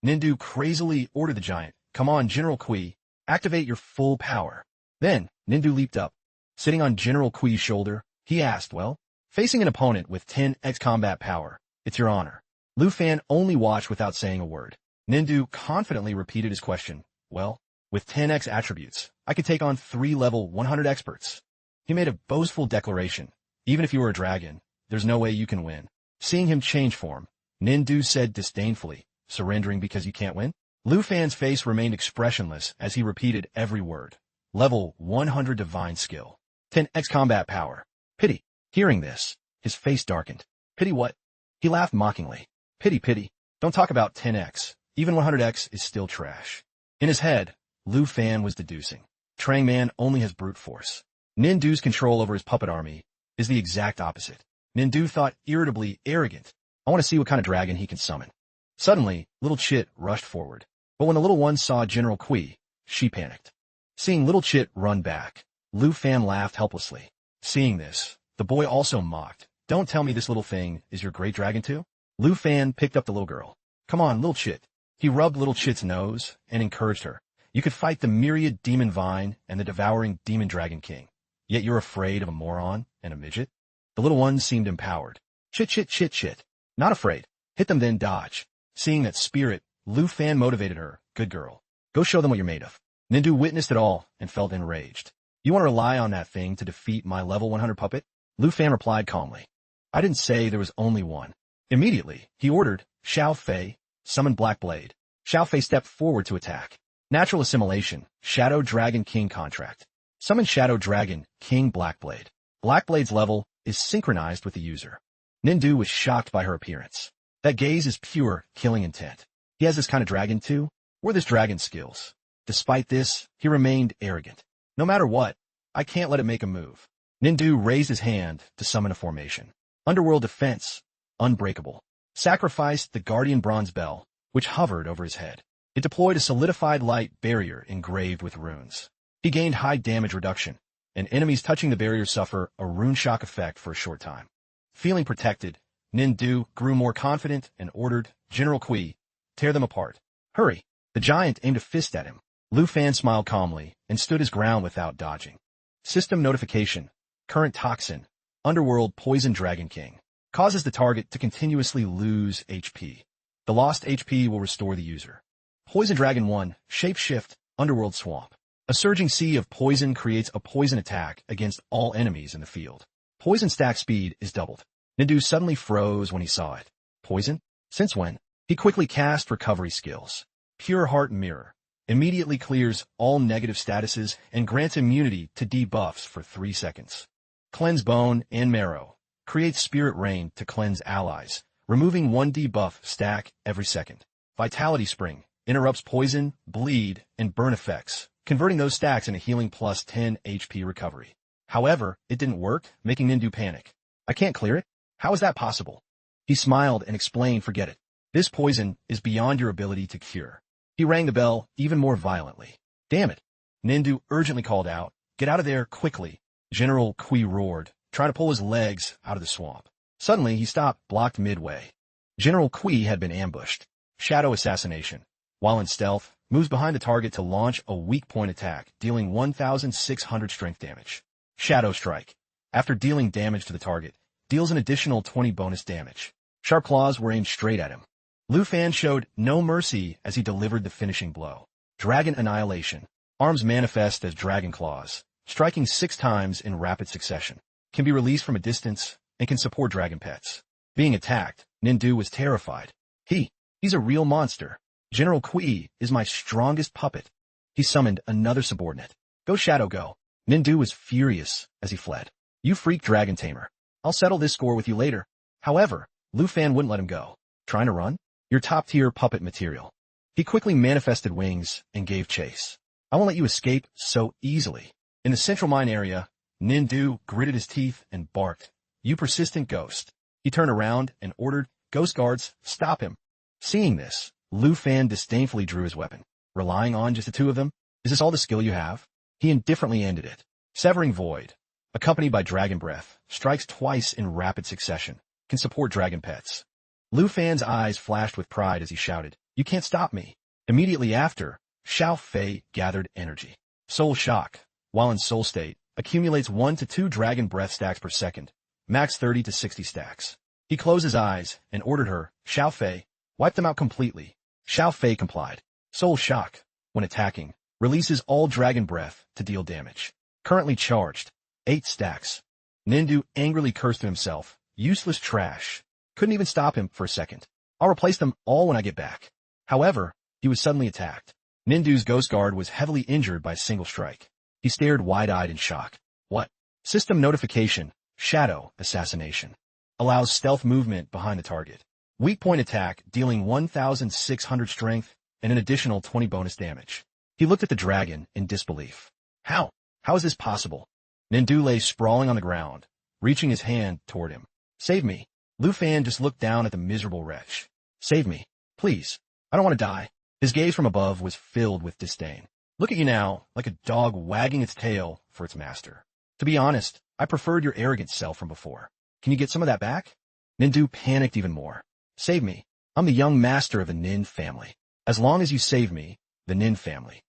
Nindu crazily ordered the giant, come on, General Kui, activate your full power. Then, Nindu leaped up. Sitting on General Kui's shoulder, he asked, well, facing an opponent with 10x combat power, it's your honor. Lu Fan only watched without saying a word. Nindu confidently repeated his question, well, with 10x attributes, I could take on 3 level 100 experts. He made a boastful declaration. Even if you were a dragon, there's no way you can win. Seeing him change form, Nindu said disdainfully, surrendering because you can't win? Lu Fan's face remained expressionless as he repeated every word. Level 100 divine skill. 10x combat power. Pity. Hearing this, his face darkened. Pity what? He laughed mockingly. Pity. Don't talk about 10x. Even 100x is still trash. In his head, Lu Fan was deducing. Trang Man only has brute force. Nindu's control over his puppet army is the exact opposite. Nindu thought irritably arrogant. I want to see what kind of dragon he can summon. Suddenly, little Chit rushed forward. But when the little one saw General Kui, she panicked. Seeing little Chit run back, Lu Fan laughed helplessly. Seeing this, the boy also mocked. Don't tell me this little thing is your great dragon too? Lu Fan picked up the little girl. Come on, little Chit. He rubbed little Chit's nose and encouraged her. You could fight the myriad demon vine and the devouring demon dragon king. Yet you're afraid of a moron and a midget? The little one seemed empowered. Chit. Not afraid. Hit them then dodge. Seeing that spirit, Lu Fan motivated her. Good girl. Go show them what you're made of. Nindu witnessed it all and felt enraged. You want to rely on that thing to defeat my level 100 puppet? Lu Fan replied calmly. I didn't say there was only one. Immediately, he ordered, Xiao Fei, summon Black Blade. Xiao Fei stepped forward to attack. Natural assimilation, Shadow Dragon King contract. Summon Shadow Dragon, King Blackblade. Blackblade's level is synchronized with the user. Nindu was shocked by her appearance. That gaze is pure, killing intent. He has this kind of dragon too? Or this dragon's skills? Despite this, he remained arrogant. No matter what, I can't let it make a move. Nindu raised his hand to summon a formation. Underworld Defense, Unbreakable. Sacrificed the Guardian Bronze Bell, which hovered over his head. It deployed a solidified light barrier engraved with runes. He gained high damage reduction, and enemies touching the barrier suffer a rune shock effect for a short time. Feeling protected, Nindu grew more confident and ordered, General Kui, tear them apart. Hurry! The giant aimed a fist at him. Lu Fan smiled calmly and stood his ground without dodging. System notification. Current toxin. Underworld Poison Dragon King. Causes the target to continuously lose HP. The lost HP will restore the user. Poison Dragon 1. Shapeshift. Underworld Swamp. A surging sea of poison creates a poison attack against all enemies in the field. Poison stack speed is doubled. Nindu suddenly froze when he saw it. Poison? Since when? He quickly cast recovery skills. Pure Heart Mirror. Immediately clears all negative statuses and grants immunity to debuffs for 3 seconds. Cleanse Bone and Marrow. Creates Spirit Rain to cleanse allies, removing 1 debuff stack every second. Vitality Spring interrupts poison, bleed, and burn effects, converting those stacks into healing plus 10 HP recovery. However, it didn't work, making Nindu panic. I can't clear it? How is that possible? He smiled and explained, forget it. This poison is beyond your ability to cure. He rang the bell even more violently. Damn it. Nindu urgently called out, get out of there quickly. General Kui roared, trying to pull his legs out of the swamp. Suddenly, he stopped, blocked midway. General Kui had been ambushed. Shadow Assassination. While in stealth, moves behind the target to launch a weak point attack, dealing 1,600 strength damage. Shadow Strike. After dealing damage to the target, deals an additional 20 bonus damage. Sharp claws were aimed straight at him. Lu Fan showed no mercy as he delivered the finishing blow. Dragon Annihilation. Arms manifest as dragon claws, striking 6 times in rapid succession. Can be released from a distance and can support dragon pets. Being attacked, Nindu was terrified. He's a real monster. General Kui is my strongest puppet. He summoned another subordinate. Go Shadow go. Nindu was furious as he fled. You freak dragon tamer. I'll settle this score with you later. However, Lu Fan wouldn't let him go. Trying to run? Your top-tier puppet material. He quickly manifested wings and gave chase. I won't let you escape so easily. In the central mine area, Nindu gritted his teeth and barked. You persistent ghost. He turned around and ordered, Ghost guards, stop him. Seeing this, Lu Fan disdainfully drew his weapon. Relying on just the 2 of them? Is this all the skill you have? He indifferently ended it. Severing Void, accompanied by Dragon Breath, strikes twice in rapid succession. Can support dragon pets. Lu Fan's eyes flashed with pride as he shouted, you can't stop me. Immediately after, Xiao Fei gathered energy. Soul Shock, while in soul state, accumulates 1 to 2 dragon breath stacks per second, max 30 to 60 stacks. He closed his eyes and ordered her, Xiao Fei, wipe them out completely. Xiao Fei complied. Soul Shock, when attacking, releases all dragon breath to deal damage. Currently charged, 8 stacks. Nindu angrily cursed to himself, useless trash. Couldn't even stop him for a second. I'll replace them all when I get back. However, he was suddenly attacked. Nindu's Ghost Guard was heavily injured by a single strike. He stared wide-eyed in shock. What? System notification, Shadow Assassination. Allows stealth movement behind the target. Weak point attack, dealing 1,600 strength and an additional 20 bonus damage. He looked at the dragon in disbelief. How? How is this possible? Nindu lay sprawling on the ground, reaching his hand toward him. Save me. Lu Fan just looked down at the miserable wretch. Save me. Please. I don't want to die. His gaze from above was filled with disdain. Look at you now, like a dog wagging its tail for its master. To be honest, I preferred your arrogant self from before. Can you get some of that back? Nindu panicked even more. Save me. I'm the young master of the Nin family. As long as you save me, the Nin family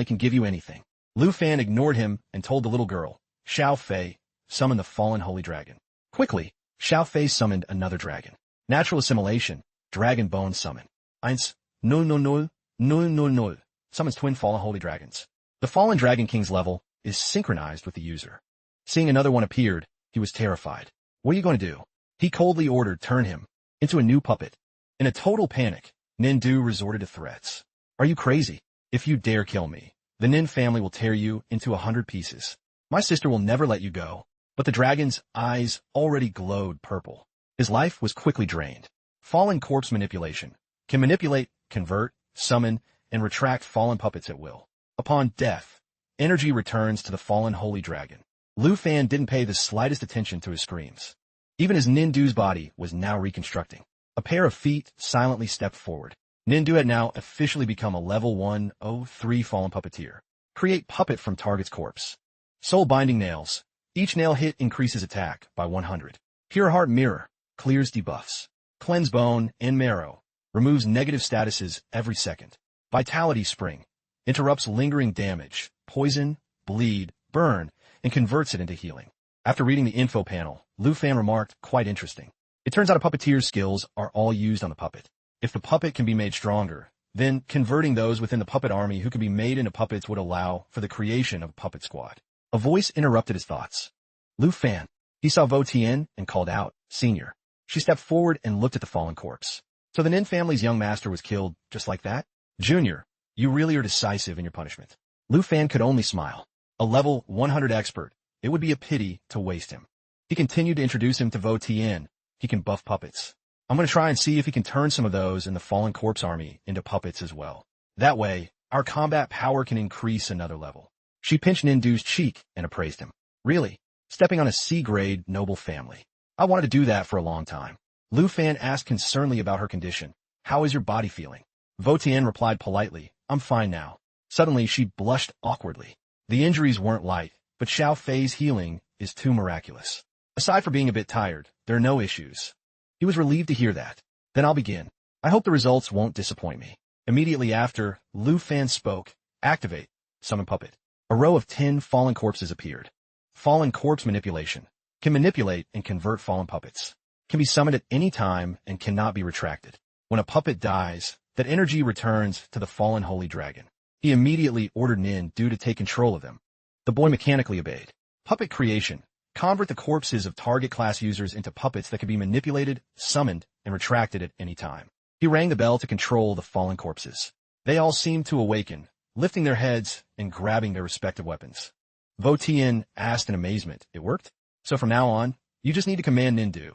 can give you anything. Lu Fan ignored him and told the little girl, Xiao Fei, summon the fallen holy dragon. Quickly, Xiao Fei summoned another dragon. Natural assimilation, dragon bone summon. 1-0-0-0-0-0 summons twin fallen holy dragons. The fallen dragon king's level is synchronized with the user. Seeing another one appeared, he was terrified. What are you going to do? He coldly ordered turn him into a new puppet. In a total panic, Nindu resorted to threats. Are you crazy? If you dare kill me, the Nin family will tear you into 100 pieces. My sister will never let you go. But the dragon's eyes already glowed purple. His life was quickly drained. Fallen corpse manipulation. Can manipulate, convert, summon, and retract fallen puppets at will. Upon death, energy returns to the fallen holy dragon. Lu Fan didn't pay the slightest attention to his screams. Even as Nindu's body was now reconstructing. A pair of feet silently stepped forward. Nindu had now officially become a level 103 fallen puppeteer. Create puppet from target's corpse. Soul binding nails. Each nail hit increases attack by 100. Pure Heart Mirror clears debuffs. Cleanse Bone and Marrow removes negative statuses every second. Vitality Spring interrupts lingering damage, poison, bleed, burn, and converts it into healing. After reading the info panel, Lu Fan remarked, quite interesting. It turns out a puppeteer's skills are all used on the puppet. If the puppet can be made stronger, then converting those within the puppet army who can be made into puppets would allow for the creation of a puppet squad. A voice interrupted his thoughts. Lu Fan. He saw Vo Tien and called out, Senior. She stepped forward and looked at the fallen corpse. So the Nin family's young master was killed just like that? Junior, you really are decisive in your punishment. Lu Fan could only smile. A level 100 expert. It would be a pity to waste him. He continued to introduce him to Vo Tien. He can buff puppets. I'm going to try and see if he can turn some of those in the Fallen Corpse army into puppets as well. That way, our combat power can increase another level. She pinched Nindu's cheek and appraised him. Really? Stepping on a C-grade noble family. I wanted to do that for a long time. Lu Fan asked concernedly about her condition. How is your body feeling? Vo Tian replied politely, I'm fine now. Suddenly, she blushed awkwardly. The injuries weren't light, but Xiao Fei's healing is too miraculous. Aside from being a bit tired, there are no issues. He was relieved to hear that. Then I'll begin. I hope the results won't disappoint me. Immediately after, Lu Fan spoke. Activate. Summon puppet. A row of 10 fallen corpses appeared. Fallen corpse manipulation. Can manipulate and convert fallen puppets. Can be summoned at any time and cannot be retracted. When a puppet dies, that energy returns to the fallen holy dragon. He immediately ordered Nindu to take control of them. The boy mechanically obeyed. Puppet creation. Convert the corpses of target class users into puppets that can be manipulated, summoned, and retracted at any time. He rang the bell to control the fallen corpses. They all seemed to awaken, lifting their heads and grabbing their respective weapons. Vo Tian asked in amazement, it worked? So from now on, you just need to command Nindu,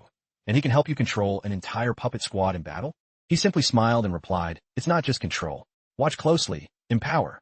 and he can help you control an entire puppet squad in battle? He simply smiled and replied, it's not just control. Watch closely. Empower.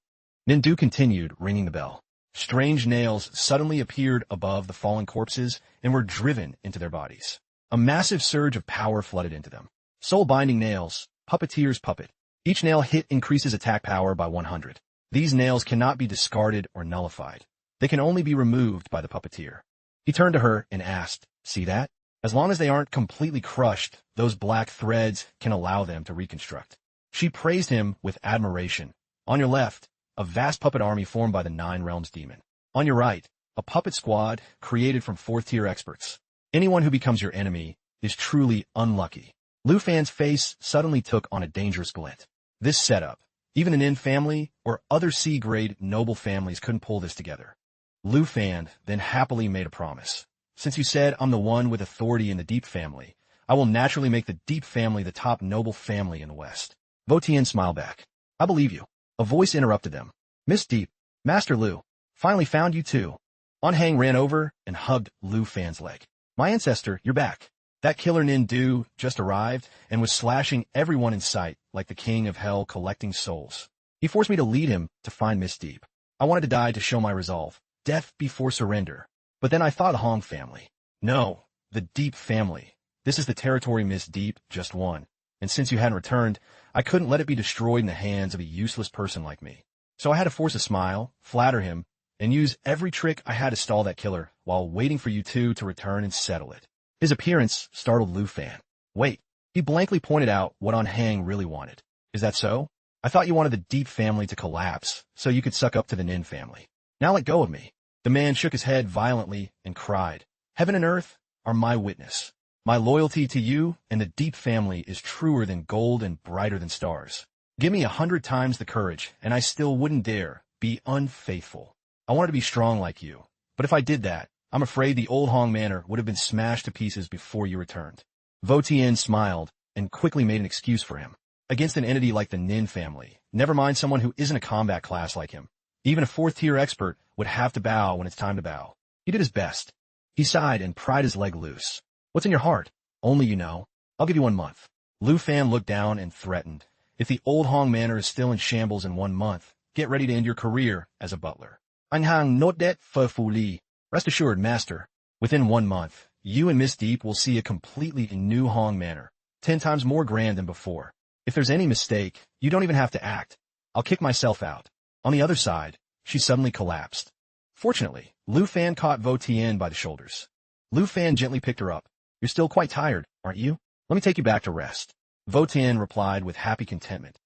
Nindu continued, ringing the bell. Strange nails suddenly appeared above the fallen corpses and were driven into their bodies. A massive surge of power flooded into them. Soul-binding nails, puppeteer's puppet. Each nail hit increases attack power by 100. These nails cannot be discarded or nullified. They can only be removed by the puppeteer. He turned to her and asked, see that? As long as they aren't completely crushed, those black threads can allow them to reconstruct. She praised him with admiration. On your left, a vast puppet army formed by the 9 Realms demon. On your right, a puppet squad created from 4th-tier experts. Anyone who becomes your enemy is truly unlucky. Lu Fan's face suddenly took on a dangerous glint. This setup, even an Yin family or other C-grade noble families couldn't pull this together. Lu Fan then happily made a promise. Since you said I'm the one with authority in the Deep family, I will naturally make the Deep family the top noble family in the West. Vo Tian smiled back. I believe you. A voice interrupted them. Miss Deep, Master Lu, finally found you too. On Hang ran over and hugged Lu Fan's leg. My ancestor, you're back. That killer Nindu just arrived and was slashing everyone in sight like the king of hell collecting souls. He forced me to lead him to find Miss Deep. I wanted to die to show my resolve. Death before surrender. But then I thought the Hong family. No, the Deep family. This is the territory Miss Deep just won. And since you hadn't returned, I couldn't let it be destroyed in the hands of a useless person like me. So I had to force a smile, flatter him, and use every trick I had to stall that killer while waiting for you two to return and settle it. His appearance startled Lu Fan. Wait, he blankly pointed out what On Hang really wanted. Is that so? I thought you wanted the Deep family to collapse so you could suck up to the Nin family. Now let go of me. The man shook his head violently and cried, Heaven and earth are my witness. My loyalty to you and the Deep family is truer than gold and brighter than stars. Give me 100 times the courage, and I still wouldn't dare be unfaithful. I wanted to be strong like you, but if I did that, I'm afraid the old Hong Manor would have been smashed to pieces before you returned. Vo Tian smiled and quickly made an excuse for him. Against an entity like the Nin family, never mind someone who isn't a combat class like him, even a 4th-tier expert would have to bow when it's time to bow. He did his best. He sighed and pried his leg loose. What's in your heart? Only you know. I'll give you 1 month. Lu Fan looked down and threatened. If the old Hong Manor is still in shambles in 1 month, get ready to end your career as a butler. Anh hang not that for Li. Rest assured, master, within 1 month, you and Miss Deep will see a completely new Hong Manor, 10 times more grand than before. If there's any mistake, you don't even have to act. I'll kick myself out. On the other side, she suddenly collapsed. Fortunately, Lu Fan caught Vo Tian by the shoulders. Lu Fan gently picked her up. You're still quite tired, aren't you? Let me take you back to rest. Vo Tian replied with happy contentment.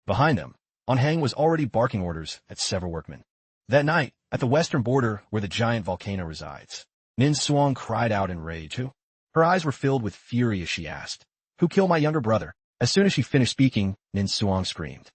Behind them, On Hang was already barking orders at several workmen. That night, at the western border where the giant volcano resides, Nin Suong cried out in rage. Who? Her eyes were filled with fury as she asked, Who killed my younger brother? As soon as she finished speaking, Nin Suong screamed.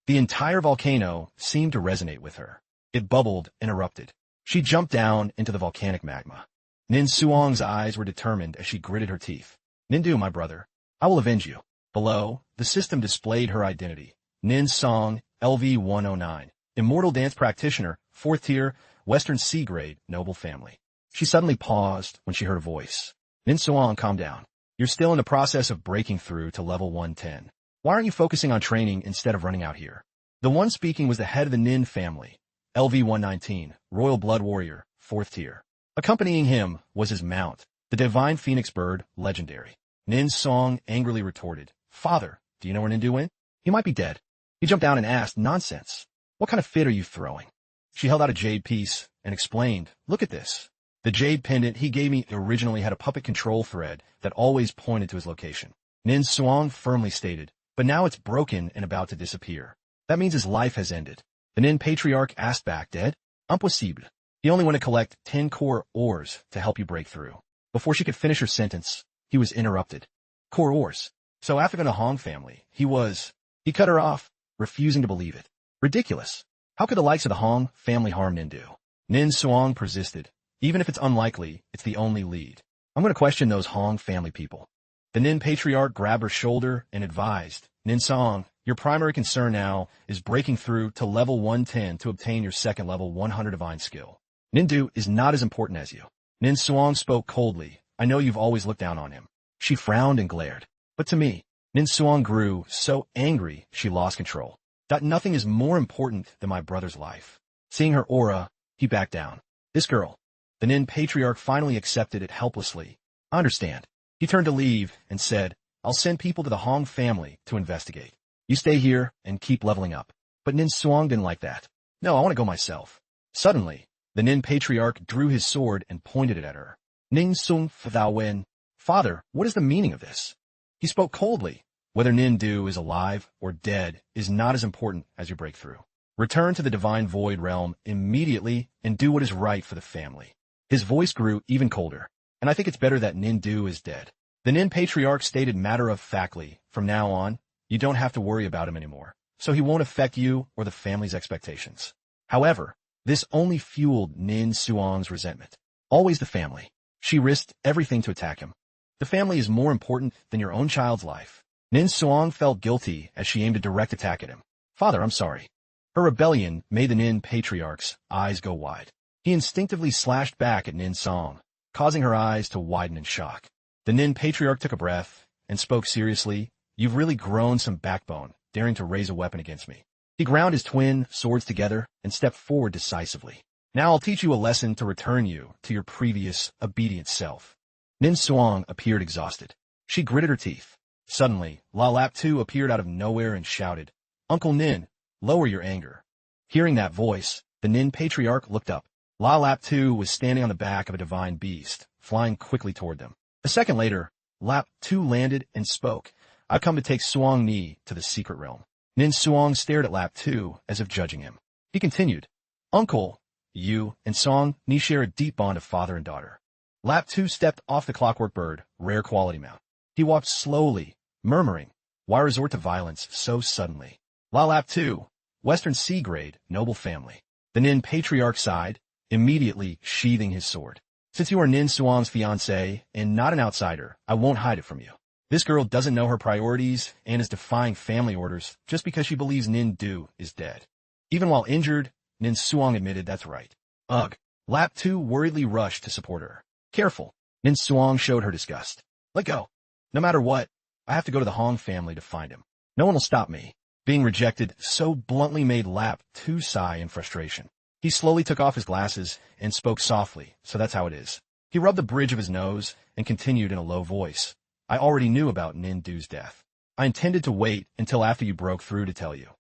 The entire volcano seemed to resonate with her. It bubbled and erupted. She jumped down into the volcanic magma. Nin Suong's eyes were determined as she gritted her teeth. Nindu, my brother, I will avenge you. Below, the system displayed her identity. Nin Song, LV-109, Immortal Dance Practitioner, 4th tier, Western C-grade, noble family. She suddenly paused when she heard a voice. Nin Suong, calm down. You're still in the process of breaking through to level 110. Why aren't you focusing on training instead of running out here? The one speaking was the head of the Nin family, LV-119, Royal Blood Warrior, 4th tier. Accompanying him was his mount, the Divine Phoenix Bird, legendary. Nin's song angrily retorted, "Father, do you know where Nindu went? He might be dead." He jumped down and asked, "Nonsense. What kind of fit are you throwing?" She held out a jade piece and explained, "Look at this. The jade pendant he gave me originally had a puppet control thread that always pointed to his location." Nin's song firmly stated, "But now it's broken and about to disappear. That means his life has ended." The Nin patriarch asked back, "Dead? Impossible. He only went to collect 10 core ores to help you break through." Before she could finish her sentence, he was interrupted. "Core ores? So after the Hong family, He cut her off, refusing to believe it. Ridiculous. How could the likes of the Hong family harm Nindu? Nin Suong persisted. "Even if it's unlikely, it's the only lead. I'm going to question those Hong family people." The Nin patriarch grabbed her shoulder and advised, "Nin Suong, your primary concern now is breaking through to level 110 to obtain your second level 100 divine skill. Nindu is not as important as you." Nin Suong spoke coldly. "I know you've always looked down on him." She frowned and glared. "But to me," Nin Suong grew so angry she lost control. "Nothing is more important than my brother's life." Seeing her aura, he backed down. "This girl." The Nin patriarch finally accepted it helplessly. "I understand." He turned to leave and said, "I'll send people to the Hong family to investigate. You stay here and keep leveling up." But Nin Suong didn't like that. "No, I want to go myself." Suddenly, the Nin patriarch drew his sword and pointed it at her. "Ning Sung Thou Wen. Father, what is the meaning of this?" He spoke coldly. "Whether Nindu is alive or dead is not as important as your breakthrough. Return to the Divine Void Realm immediately and do what is right for the family." His voice grew even colder. "And I think it's better that Nindu is dead." The Nin patriarch stated matter-of-factly, "From now on, you don't have to worry about him anymore, so he won't affect you or the family's expectations." However, this only fueled Nin Suong's resentment. Always the family. She risked everything to attack him. The family is more important than your own child's life. Nin Suong felt guilty as she aimed a direct attack at him. "Father, I'm sorry." Her rebellion made the Nin patriarch's eyes go wide. He instinctively slashed back at Nin Suong, causing her eyes to widen in shock. The Nin patriarch took a breath and spoke seriously. "You've really grown some backbone, daring to raise a weapon against me." He ground his twin swords together and stepped forward decisively. "Now I'll teach you a lesson to return you to your previous obedient self." Nin Suong appeared exhausted. She gritted her teeth. Suddenly, La Lap Tu appeared out of nowhere and shouted, "Uncle Nin, lower your anger." Hearing that voice, the Nin patriarch looked up. La Lap Tu was standing on the back of a divine beast, flying quickly toward them. A second later, Lap Tu landed and spoke, "I've come to take Suong Ni to the secret realm." Nin Suong stared at Lap Tu as if judging him. He continued, "Uncle, you and Suong Ni share a deep bond of father and daughter." Lap Tu stepped off the clockwork bird, rare quality mount. He walked slowly, murmuring, "Why resort to violence so suddenly?" La Lap Tu, Western C grade, noble family. The Nin patriarch sighed, immediately sheathing his sword. "Since you are Nin Suong's fiancé and not an outsider, I won't hide it from you. This girl doesn't know her priorities and is defying family orders just because she believes Nindu is dead." Even while injured, Nin Suong admitted that's right. "Ugh." Lap Tu worriedly rushed to support her. "Careful." Nin Suong showed her disgust. "Let go. No matter what, I have to go to the Hong family to find him. No one will stop me." Being rejected so bluntly made Lap Tu sigh in frustration. He slowly took off his glasses and spoke softly, "So that's how it is." He rubbed the bridge of his nose and continued in a low voice, "I already knew about Nindu's death. I intended to wait until after you broke through to tell you."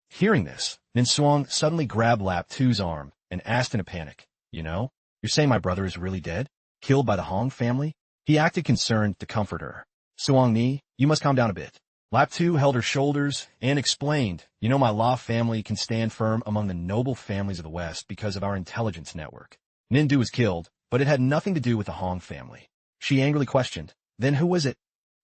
Hearing this, Nin Suong suddenly grabbed Lap Tu's arm and asked in a panic, You're saying my brother is really dead? Killed by the Hong family?" He acted concerned to comfort her. "Suong Ni, you must calm down a bit." Lap Tu held her shoulders and explained, My La family can stand firm among the noble families of the West because of our intelligence network. Nindu was killed, but it had nothing to do with the Hong family." She angrily questioned, "Then who was it?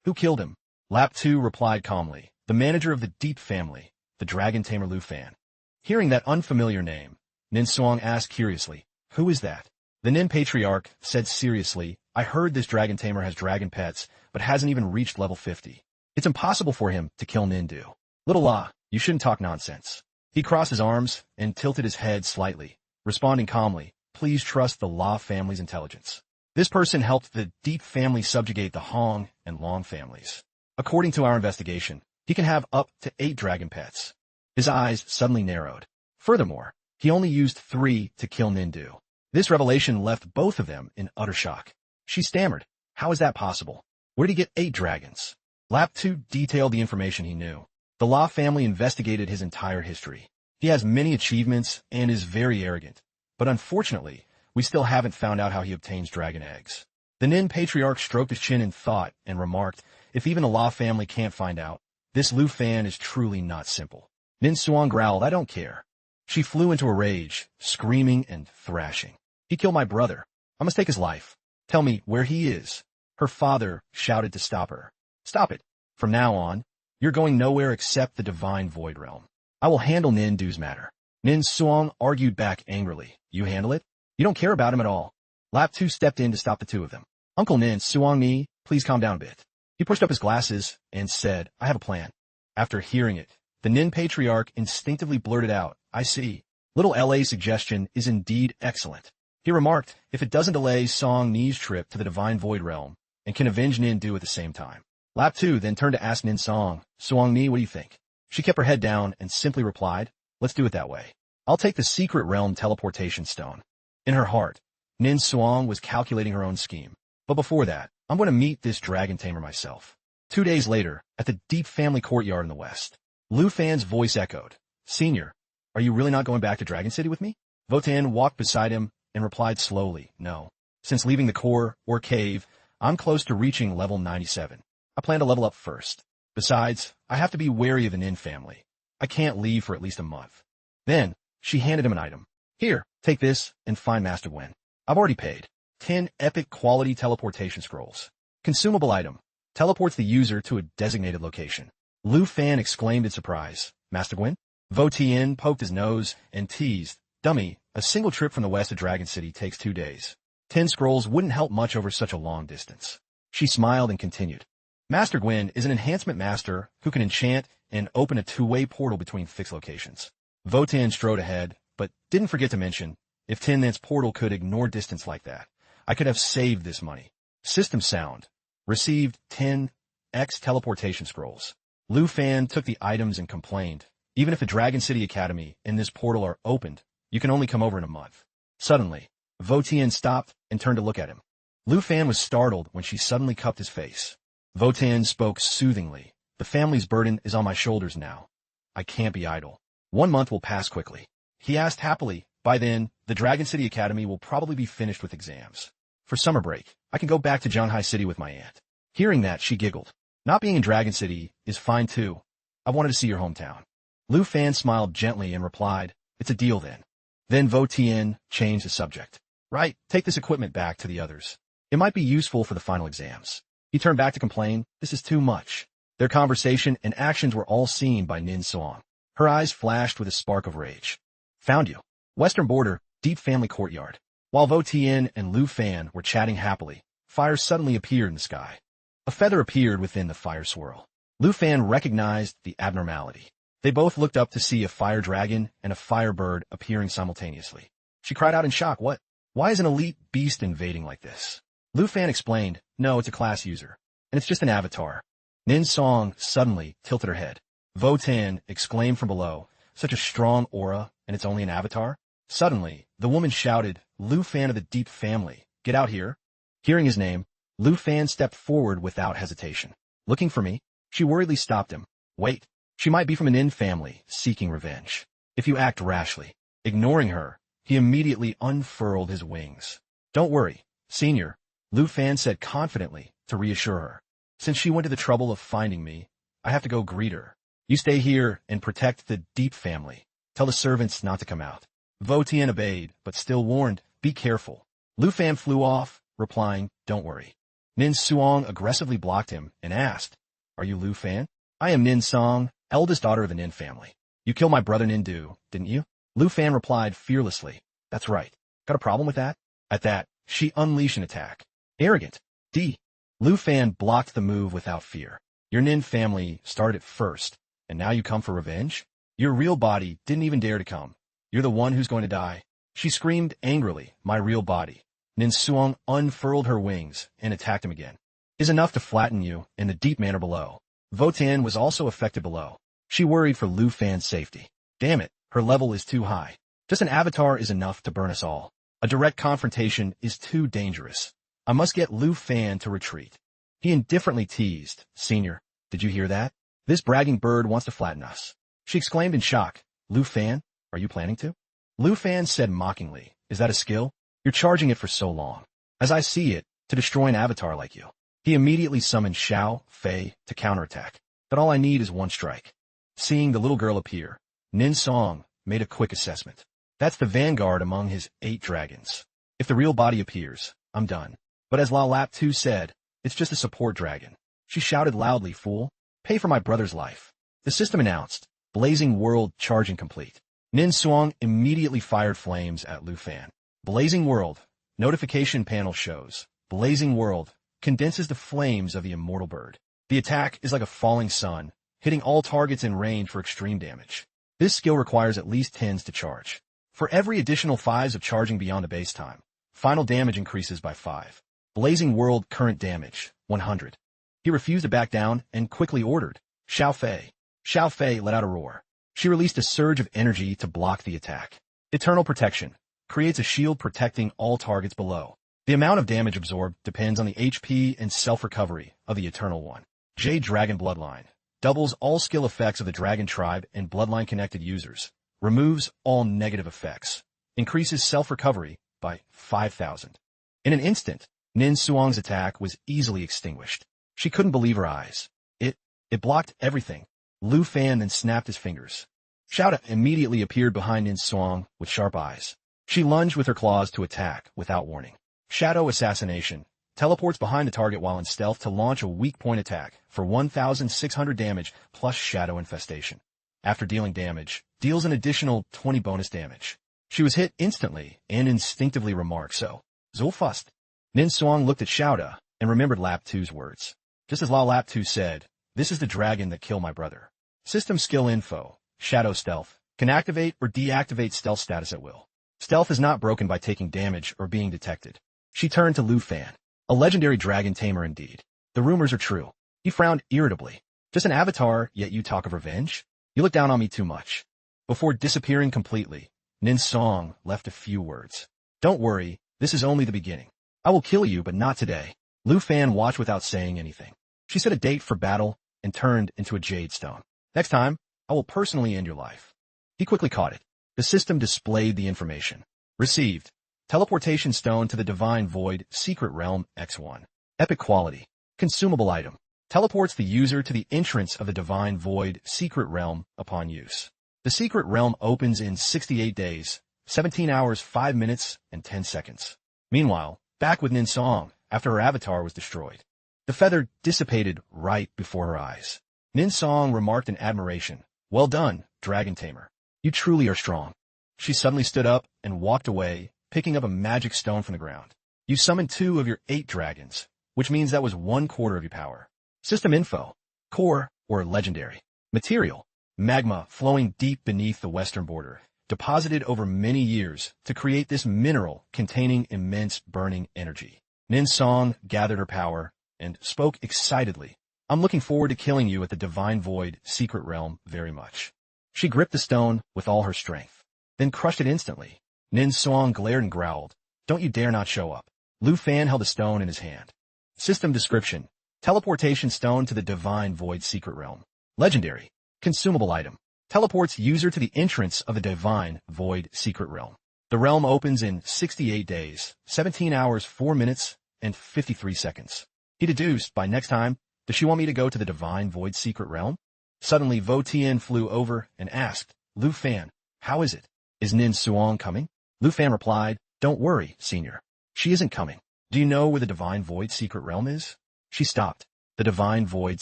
Who killed him?" Lap Tu replied calmly, "The manager of the Deep family, the dragon tamer Lu Fan." Hearing that unfamiliar name, Nin Suong asked curiously, "Who is that?" The Nin patriarch said seriously, "I heard this dragon tamer has dragon pets, but hasn't even reached level 50. It's impossible for him to kill Nindu. Little La, you shouldn't talk nonsense." He crossed his arms and tilted his head slightly, responding calmly, "Please trust the La family's intelligence. This person helped the Deep family subjugate the Hong and Long families. According to our investigation, he can have up to 8 dragon pets. His eyes suddenly narrowed. Furthermore, he only used 3 to kill Nindu. This revelation left both of them in utter shock. She stammered, "How is that possible? Where did he get 8 dragons?" Lap 2 detailed the information he knew. The Law family investigated his entire history. He has many achievements and is very arrogant. But unfortunately, we still haven't found out how he obtains dragon eggs. The Nin patriarch stroked his chin in thought and remarked, "If even the Law family can't find out, this Lu Fan is truly not simple." Nin Suong growled, "I don't care." She flew into a rage, screaming and thrashing. "He killed my brother. I must take his life. Tell me where he is." Her father shouted to stop her. "Stop it. From now on, you're going nowhere except the Divine Void Realm. I will handle Nindu's matter." Nin Suong argued back angrily. "You handle it? You don't care about him at all." Lap 2 stepped in to stop the two of them. "Uncle Nin Suong Ni, please calm down a bit." He pushed up his glasses and said, "I have a plan." After hearing it, the Nin patriarch instinctively blurted out, "I see. Little LA's suggestion is indeed excellent." He remarked, "If it doesn't delay Song Ni's trip to the Divine Void Realm and can avenge Nindu at the same time." Lap 2 then turned to ask Nin Song, "Suong Ni, what do you think?" She kept her head down and simply replied, "Let's do it that way. I'll take the secret realm teleportation stone." In her heart, Nin Suong was calculating her own scheme. But before that, I'm going to meet this dragon tamer myself. 2 days later, at the Deep family courtyard in the west, Lu Fan's voice echoed, "Senior, are you really not going back to Dragon City with me?" Votan walked beside him and replied slowly, "No. Since leaving the core, or cave, I'm close to reaching level 97. I plan to level up first. Besides, I have to be wary of the Nin family. I can't leave for at least a month." Then, she handed him an item. "Here, take this and find Master Gwen. I've already paid. 10 epic quality teleportation scrolls. Consumable item. Teleports the user to a designated location." Lu Fan exclaimed in surprise, "Master Gwen?" Vo Tien poked his nose and teased, "Dummy, a single trip from the west to Dragon City takes 2 days. 10 scrolls wouldn't help much over such a long distance." She smiled and continued, "Master Gwen is an enhancement master who can enchant and open a 2-way portal between fixed locations." Vo Tien strode ahead, but didn't forget to mention, "If Tin portal could ignore distance like that, I could have saved this money." System sound. Received 10x teleportation scrolls. Lu Fan took the items and complained, "Even if the Dragon City Academy and this portal are opened, you can only come over in a month." Suddenly, Vo Tien stopped and turned to look at him. Lu Fan was startled when she suddenly cupped his face. Vo Tien spoke soothingly, "The family's burden is on my shoulders now. I can't be idle. 1 month will pass quickly." He asked happily, "By then, the Dragon City Academy will probably be finished with exams. For summer break, I can go back to Zhanghai City with my aunt." Hearing that, she giggled. "Not being in Dragon City is fine too. I wanted to see your hometown." Lu Fan smiled gently and replied, "It's a deal then." Then Vo Tien changed the subject. "Right, take this equipment back to the others. It might be useful for the final exams." He turned back to complain, "This is too much." Their conversation and actions were all seen by Nin Suong. Her eyes flashed with a spark of rage. "Found you. Western border, Deep family courtyard." While Vo Tien and Lu Fan were chatting happily, fire suddenly appeared in the sky. A feather appeared within the fire swirl. Lu Fan recognized the abnormality. They both looked up to see a fire dragon and a fire bird appearing simultaneously. She cried out in shock, "What? Why is an elite beast invading like this?" Lu Fan explained, "No, it's a class user, and it's just an avatar." Nin Song suddenly tilted her head. Vo Tien exclaimed from below, "Such a strong aura, and it's only an avatar?" Suddenly, the woman shouted, "Lu Fan of the Deep family, get out here." Hearing his name, Lu Fan stepped forward without hesitation. "Looking for me?" She worriedly stopped him. "Wait, she might be from an Nin family, seeking revenge. If you act rashly." Ignoring her, he immediately unfurled his wings. "Don't worry, Senior," Lu Fan said confidently to reassure her. "Since she went to the trouble of finding me, I have to go greet her. You stay here and protect the Deep family. Tell the servants not to come out." Vo Tien obeyed, but still warned, "Be careful." Lu Fan flew off, replying, "Don't worry." Nin Suong aggressively blocked him and asked, "Are you Lu Fan?" "I am Nin Song, eldest daughter of the Nin family. You killed my brother Nindu, didn't you?" Lu Fan replied fearlessly, "That's right. Got a problem with that?" At that, she unleashed an attack. "Arrogant. D." Lu Fan blocked the move without fear. "Your Nin family started it first, and now you come for revenge? Your real body didn't even dare to come. You're the one who's going to die." She screamed angrily, "My real body." Nin Suong unfurled her wings and attacked him again. is enough to flatten you in the deep manner below. Vo Tian was also affected below. She worried for Lu Fan's safety. Damn it, her level is too high. Just an avatar is enough to burn us all. A direct confrontation is too dangerous. I must get Lu Fan to retreat. He indifferently teased, Senior, did you hear that? This bragging bird wants to flatten us. She exclaimed in shock, Lu Fan, are you planning to? Lu Fan said mockingly, is that a skill? You're charging it for so long. As I see it, to destroy an avatar like you. He immediately summoned Xiao Fei to counterattack. But all I need is one strike. Seeing the little girl appear, Nin Song made a quick assessment. That's the vanguard among his 8 dragons. If the real body appears, I'm done. But as Lao Lap 2 said, it's just a support dragon. She shouted loudly, fool, pay for my brother's life. The system announced, Blazing World charging complete. Nin Song immediately fired flames at Lu Fan. Blazing World, notification panel shows. Blazing World condenses the flames of the immortal bird. The attack is like a falling sun, hitting all targets in range for extreme damage. This skill requires at least 10s to charge. For every additional 5s of charging beyond the base time, final damage increases by 5. Blazing World current damage, 100. He refused to back down and quickly ordered, Xiao Fei. Xiao Fei let out a roar. She released a surge of energy to block the attack. Eternal Protection creates a shield protecting all targets below. The amount of damage absorbed depends on the HP and self-recovery of the Eternal One. Jade Dragon Bloodline doubles all skill effects of the Dragon Tribe and Bloodline-connected users, removes all negative effects, increases self-recovery by 5,000. In an instant, Nin Suong's attack was easily extinguished. She couldn't believe her eyes. It blocked everything. Lu Fan then snapped his fingers. Xiaoda immediately appeared behind Nin Suong with sharp eyes. She lunged with her claws to attack without warning. Shadow Assassination teleports behind the target while in stealth to launch a weak point attack for 1,600 damage plus Shadow Infestation. After dealing damage, deals an additional 20 bonus damage. She was hit instantly and instinctively remarked, so, Zulfust. Nin Suong looked at Xiaoda and remembered Lap 2's words. Just as Lao Lap 2 said, this is the dragon that killed my brother. System skill info, Shadow Stealth, can activate or deactivate stealth status at will. Stealth is not broken by taking damage or being detected. She turned to Lu Fan. A legendary dragon tamer indeed. The rumors are true. He frowned irritably. Just an avatar, yet you talk of revenge? You look down on me too much. Before disappearing completely, Nin Song left a few words. Don't worry, this is only the beginning. I will kill you, but not today. Lu Fan watched without saying anything. She set a date for battle and turned into a jade stone. Next time, I will personally end your life. He quickly caught it. The system displayed the information. Received. Teleportation stone to the Divine Void Secret Realm X1. Epic quality. Consumable item. Teleports the user to the entrance of the Divine Void Secret Realm upon use. The Secret Realm opens in 68 days, 17 hours, 5 minutes, and 10 seconds. Meanwhile, back with Nin Song, after her avatar was destroyed. The feather dissipated right before her eyes. Nin Song remarked in admiration, well done, Dragon Tamer. You truly are strong. She suddenly stood up and walked away, picking up a magic stone from the ground. You summoned 2 of your 8 dragons, which means that was 1/4 of your power. System info, core or legendary. Material, magma flowing deep beneath the western border, deposited over many years to create this mineral containing immense burning energy. Nin Song gathered her power and spoke excitedly. I'm looking forward to killing you at the Divine Void Secret Realm very much. She gripped the stone with all her strength, then crushed it instantly. Nin Song glared and growled, don't you dare not show up. Lu Fan held the stone in his hand. System description, teleportation stone to the Divine Void Secret Realm. Legendary, consumable item. Teleports user to the entrance of the Divine Void Secret Realm. The realm opens in 68 days, 17 hours, 4 minutes, and 53 seconds. He deduced, by next time, does she want me to go to the Divine Void Secret Realm? Suddenly, Vo Tian flew over and asked, Lu Fan, how is it? Is Nin Suong coming? Lu Fan replied, don't worry, Senior. She isn't coming. Do you know where the Divine Void Secret Realm is? She stopped. The Divine Void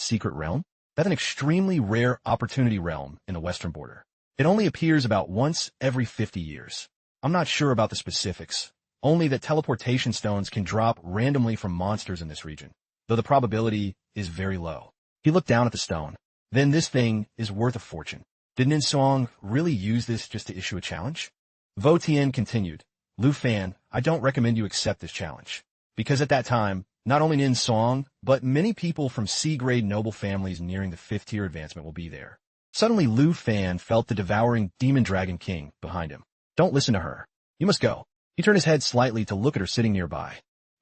Secret Realm? That's an extremely rare opportunity realm in the western border. It only appears about once every 50 years. I'm not sure about the specifics, only that teleportation stones can drop randomly from monsters in this region, though the probability is very low. He looked down at the stone. Then this thing is worth a fortune. Did Nin Suong really use this just to issue a challenge? Vo Tian continued, Lu Fan, I don't recommend you accept this challenge, because at that time, Not only Nin Song, but many people from C-grade noble families nearing the 5th tier advancement will be there. Suddenly Lu Fan felt the devouring Demon Dragon King behind him. Don't listen to her. You must go. He turned his head slightly to look at her sitting nearby.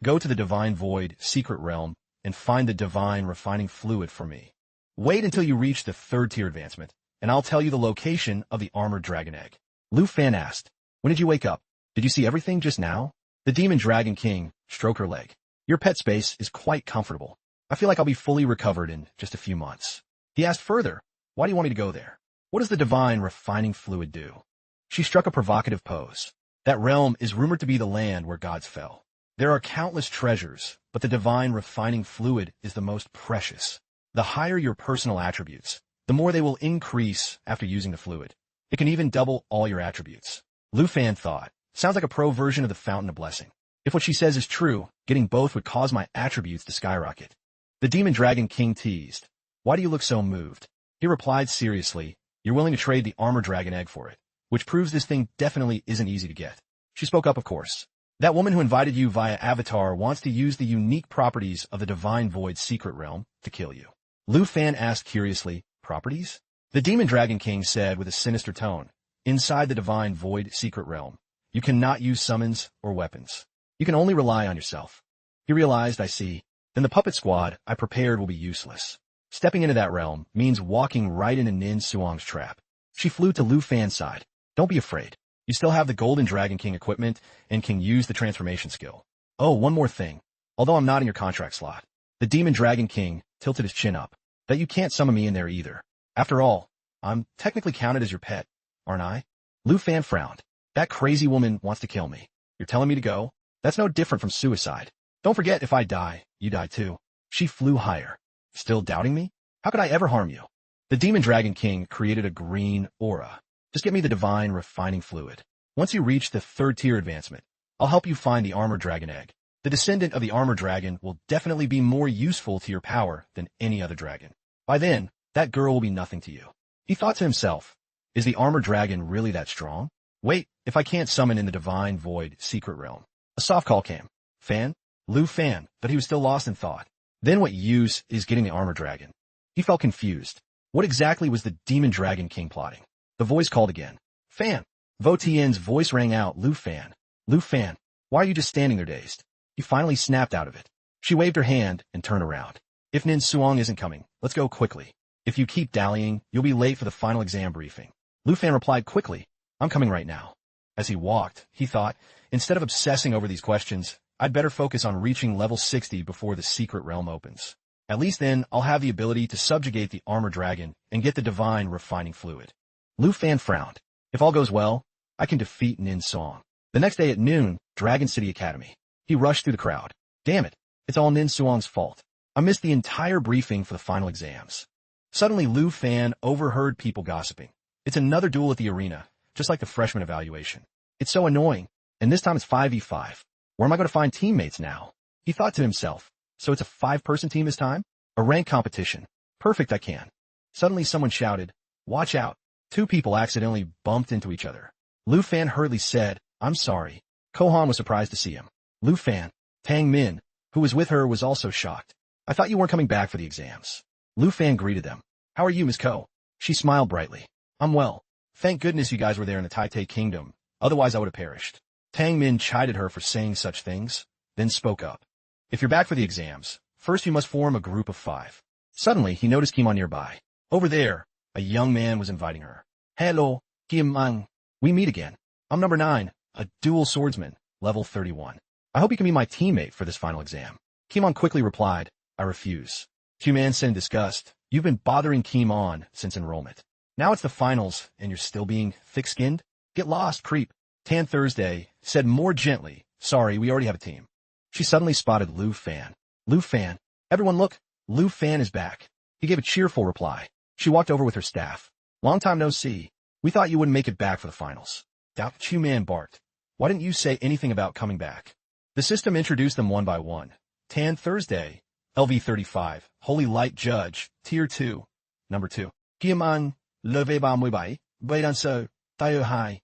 Go to the Divine Void secret realm and find the Divine Refining Fluid for me. Wait until you reach the 3rd tier advancement, and I'll tell you the location of the Armored Dragon Egg. Lu Fan asked, when did you wake up? Did you see everything just now? The Demon Dragon King stroked her leg. Your pet space is quite comfortable. I feel like I'll be fully recovered in just a few months. He asked further, why do you want me to go there? What does the Divine Refining Fluid do? She struck a provocative pose. That realm is rumored to be the land where gods fell. There are countless treasures, but the Divine Refining Fluid is the most precious. The higher your personal attributes, the more they will increase after using the fluid. It can even double all your attributes. Lu Fan thought, sounds like a pro version of the Fountain of Blessing. If what she says is true, getting both would cause my attributes to skyrocket. The Demon Dragon King teased, why do you look so moved? He replied seriously, you're willing to trade the Armored Dragon Egg for it, which proves this thing definitely isn't easy to get. She spoke up, of course. That woman who invited you via Avatar wants to use the unique properties of the Divine Void secret realm to kill you. Lu Fan asked curiously, properties? The Demon Dragon King said with a sinister tone, inside the Divine Void secret realm, you cannot use summons or weapons. You can only rely on yourself. He realized, I see. Then the puppet squad I prepared will be useless. Stepping into that realm means walking right into Nin Suong's trap. She flew to Lu Fan's side. Don't be afraid. You still have the Golden Dragon King equipment and can use the transformation skill. Oh, one more thing. Although I'm not in your contract slot, the Demon Dragon King tilted his chin up. That you can't summon me in there either. After all, I'm technically counted as your pet, aren't I? Lu Fan frowned. That crazy woman wants to kill me. You're telling me to go? That's no different from suicide. Don't forget, if I die, you die too. She flew higher. Still doubting me? How could I ever harm you? The Demon Dragon King created a green aura. Just get me the Divine Refining Fluid. Once you reach the 3rd tier advancement, I'll help you find the Armored Dragon Egg. The descendant of the Armored Dragon will definitely be more useful to your power than any other dragon. By then, that girl will be nothing to you. He thought to himself, is the Armored Dragon really that strong? Wait, if I can't summon in the Divine Void secret realm. A soft call came. Fan? Lu Fan, but he was still lost in thought. Then what use is getting the Armored Dragon? He felt confused. What exactly was the Demon Dragon King plotting? The voice called again. Fan. Vo Tien's voice rang out. Lu Fan. Lu Fan, why are you just standing there dazed? He finally snapped out of it. She waved her hand and turned around. If Nin Suong isn't coming, let's go quickly. If you keep dallying, you'll be late for the final exam briefing. Lu Fan replied quickly, I'm coming right now. As he walked, he thought, instead of obsessing over these questions, I'd better focus on reaching level 60 before the secret realm opens. At least then, I'll have the ability to subjugate the Armored Dragon and get the Divine Refining Fluid. Lu Fan frowned. If all goes well, I can defeat Nin Suong. The next day at noon, Dragon City Academy. He rushed through the crowd. Damn it, it's all Nin Suong's fault. I missed the entire briefing for the final exams. Suddenly, Lu Fan overheard people gossiping. It's another duel at the arena, just like the freshman evaluation. It's so annoying, and this time it's 5v5. Where am I going to find teammates now? He thought to himself, so it's a 5-person team this time? A rank competition. Perfect, I can. Suddenly someone shouted, watch out. 2 people accidentally bumped into each other. Lu Fan hurriedly said, I'm sorry. Kohan was surprised to see him. Lu Fan, Tang Min, who was with her, was also shocked. I thought you weren't coming back for the exams. Lu Fan greeted them. How are you, Ms. Ko? She smiled brightly. I'm well. Thank goodness you guys were there in the Tai Kingdom. Otherwise I would have perished. Tang Min chided her for saying such things, then spoke up. If you're back for the exams, first you must form a group of 5. Suddenly, he noticed Kim on nearby. Over there, a young man was inviting her. Hello, Tien Hung. We meet again. I'm number 9, a dual swordsman, level 31. I hope you can be my teammate for this final exam. Kim quickly replied, I refuse. Q-Man said in disgust, you've been bothering Kim since enrollment. Now it's the finals, and you're still being thick-skinned? Get lost, creep. Tan Thursday said more gently, sorry, we already have a team. She suddenly spotted Lu Fan. Lu Fan. Everyone look, Lu Fan is back. He gave a cheerful reply. She walked over with her staff. Long time no see. We thought you wouldn't make it back for the finals. Doubt Q-Man barked. Why didn't you say anything about coming back? The system introduced them one by one. Tan Thursday, LV35, Holy Light Judge, Tier 2, Number 2. Kiaman, leve ba muy bai, baidanso, tayo hai.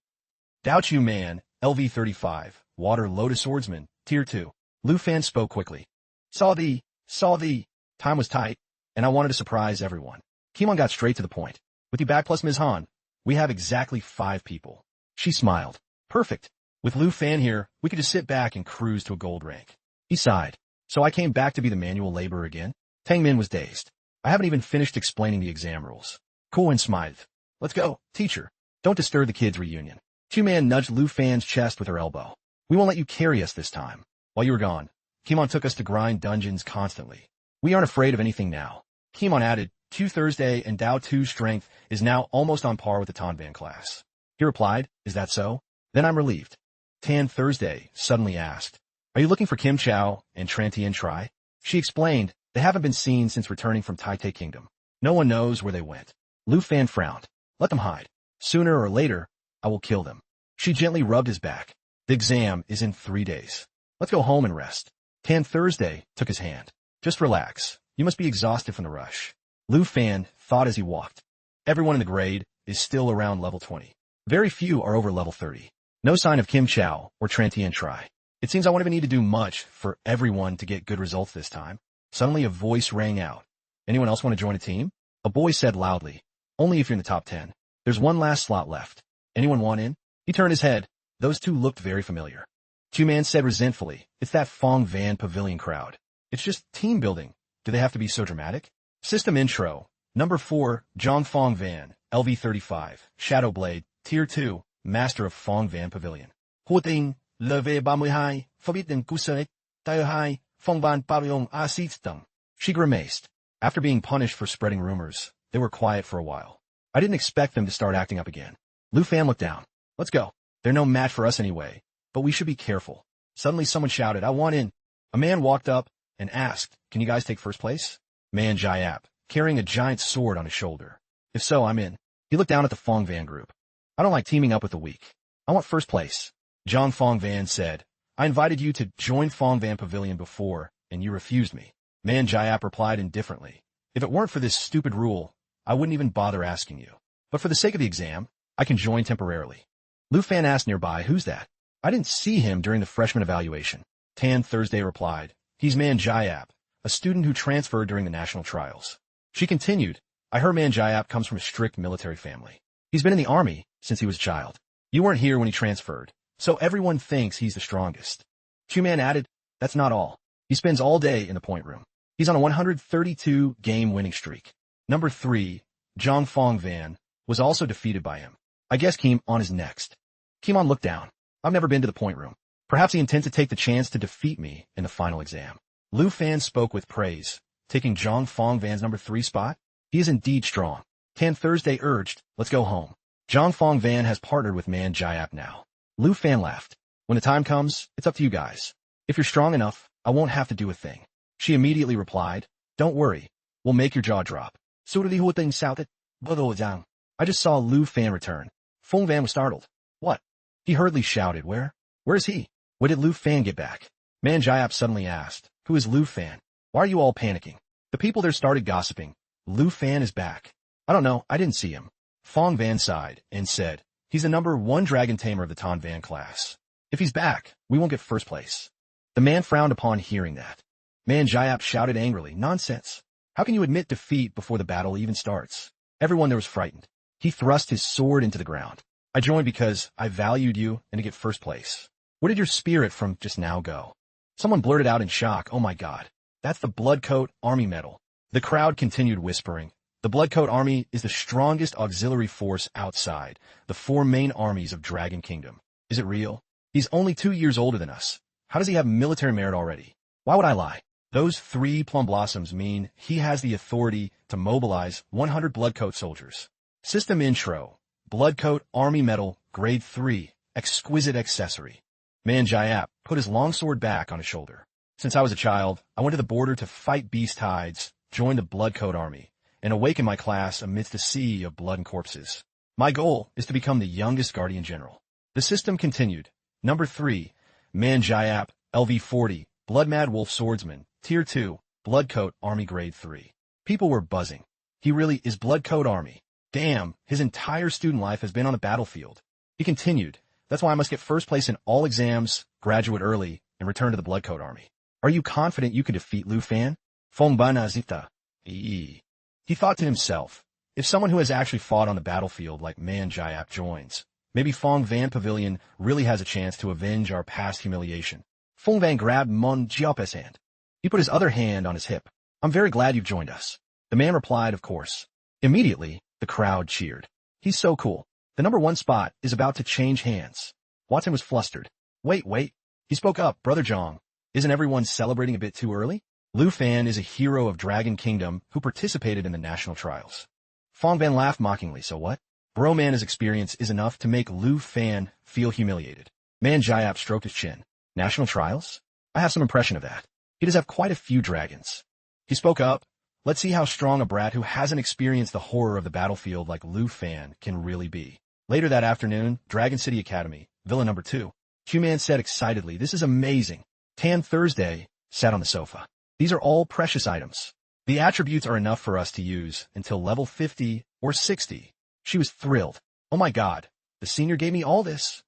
Doubt you man, LV35, Water Lotus Swordsman, Tier 2. Lu Fan spoke quickly. Saw the. Time was tight, and I wanted to surprise everyone. Kimon got straight to the point. With you back plus Ms. Han, we have exactly 5 people. She smiled. Perfect. With Lu Fan here, we could just sit back and cruise to a gold rank. He sighed. So I came back to be the manual laborer again? Tang Min was dazed. I haven't even finished explaining the exam rules. Cohen smiled. Let's go, teacher. Don't disturb the kids' reunion. Two-Man nudged Lu Fan's chest with her elbow. We won't let you carry us this time. While you were gone, Kimon took us to grind dungeons constantly. We aren't afraid of anything now. Kimon added, Q Thursday and Dao 2 strength is now almost on par with the Tanban class. He replied, is that so? Then I'm relieved. Tan Thursday suddenly asked, are you looking for Kim Chow and Trantian Tri? She explained, they haven't been seen since returning from Taite Kingdom. No one knows where they went. Lu Fan frowned. Let them hide. Sooner or later, I will kill them. She gently rubbed his back. The exam is in 3 days. Let's go home and rest. Tan Thursday took his hand. Just relax. You must be exhausted from the rush. Lu Fan thought as he walked. Everyone in the grade is still around level 20. Very few are over level 30. No sign of Kim Chow or Trantian Tri. It seems I won't even need to do much for everyone to get good results this time. Suddenly a voice rang out. Anyone else want to join a team? A boy said loudly. Only if you're in the top 10. There's one last slot left. Anyone want in? He turned his head. Those two looked very familiar. Two-Man said resentfully, it's that Fong Van Pavilion crowd. It's just team building. Do they have to be so dramatic? System intro. Number 4, John Fong Van, LV35, Shadowblade, Tier 2, Master of Fong Van Pavilion. Huting, Leve Bamuhai, Forbidden Kusaret, Tayohai, Fong Van Pavilion Asitstum. She grimaced. After being punished for spreading rumors, they were quiet for a while. I didn't expect them to start acting up again. Lu Fan looked down. Let's go. They're no match for us anyway, but we should be careful. Suddenly someone shouted, I want in. A man walked up and asked, can you guys take first place? Man Jayap, carrying a giant sword on his shoulder. If so, I'm in. He looked down at the Fong Van group. I don't like teaming up with the weak. I want first place. John Fong Van said, I invited you to join Fong Van Pavilion before, and you refused me. Man Jayap replied indifferently. If it weren't for this stupid rule, I wouldn't even bother asking you. But for the sake of the exam, I can join temporarily. Lu Fan asked nearby, who's that? I didn't see him during the freshman evaluation. Tan Thursday replied, he's Man Jayap, a student who transferred during the national trials. She continued, I heard Man Jayap comes from a strict military family. He's been in the army since he was a child. You weren't here when he transferred, so everyone thinks he's the strongest. Chu-Man added, that's not all. He spends all day in the point room. He's on a 132-game winning streak. Number 3, Zhang Fong Van, was also defeated by him. I guess Kim-On is next. Kim-On looked down. I've never been to the point room. Perhaps he intends to take the chance to defeat me in the final exam. Lu Fan spoke with praise, taking Zhang Fong Van's number 3 spot. He is indeed strong. Tan Thursday urged, let's go home. Zhang Fong Van has partnered with Man Jayap now. Lu Fan laughed. When the time comes, it's up to you guys. If you're strong enough, I won't have to do a thing. She immediately replied, don't worry. We'll make your jaw drop. I just saw Lu Fan return. Fong Van was startled. What? He hurriedly shouted, where? Where is he? When did Lu Fan get back? Man Jayap suddenly asked, who is Lu Fan? Why are you all panicking? The people there started gossiping. Lu Fan is back. I don't know, I didn't see him. Fong Van sighed and said, he's the number 1 dragon tamer of the Tan Van class. If he's back, we won't get first place. The man frowned upon hearing that. Man Jayap shouted angrily, nonsense. How can you admit defeat before the battle even starts? Everyone there was frightened. He thrust his sword into the ground. I joined because I valued you and to get first place. Where did your spirit from just now go? Someone blurted out in shock, oh my god. That's the Bloodcoat Army medal. The crowd continued whispering. The Bloodcoat Army is the strongest auxiliary force outside the 4 main armies of Dragon Kingdom. Is it real? He's only 2 years older than us. How does he have military merit already? Why would I lie? Those 3 plum blossoms mean he has the authority to mobilize 100 Bloodcoat soldiers. System intro. Bloodcoat Army Medal, Grade 3, exquisite accessory. Man Jayap put his long sword back on his shoulder. Since I was a child, I went to the border to fight beast hides, join the Bloodcoat Army, and awaken my class amidst a sea of blood and corpses. My goal is to become the youngest Guardian General. The system continued. Number 3, Man Jayap, LV40, Blood Mad Wolf Swordsman, Tier 2, Bloodcoat Army Grade 3. People were buzzing. He really is Bloodcoat Army. Damn, his entire student life has been on the battlefield. He continued, that's why I must get first place in all exams, graduate early, and return to the Bloodcoat Army. Are you confident you can defeat Lu Fan? Fong Bana Zita. He thought to himself, if someone who has actually fought on the battlefield like Man Jiap joins, maybe Fong Van Pavilion really has a chance to avenge our past humiliation. Fong Van grabbed Mon Jiaop's hand. He put his other hand on his hip. I'm very glad you've joined us. The man replied, of course. Immediately, the crowd cheered. He's so cool. The #1 spot is about to change hands. Watson was flustered. Wait. He spoke up, Brother Zhang. Isn't everyone celebrating a bit too early? Lu Fan is a hero of Dragon Kingdom who participated in the national trials. Fong Van laughed mockingly, so what? Broman's experience is enough to make Lu Fan feel humiliated. Man Jiap stroked his chin. National trials? I have some impression of that. He does have quite a few dragons. He spoke up. Let's see how strong a brat who hasn't experienced the horror of the battlefield like Lu Fan can really be. Later that afternoon, Dragon City Academy, Villa #2. Q-Man said excitedly, this is amazing. Tan Thursday sat on the sofa. These are all precious items. The attributes are enough for us to use until level 50 or 60. She was thrilled. Oh my god, the senior gave me all this.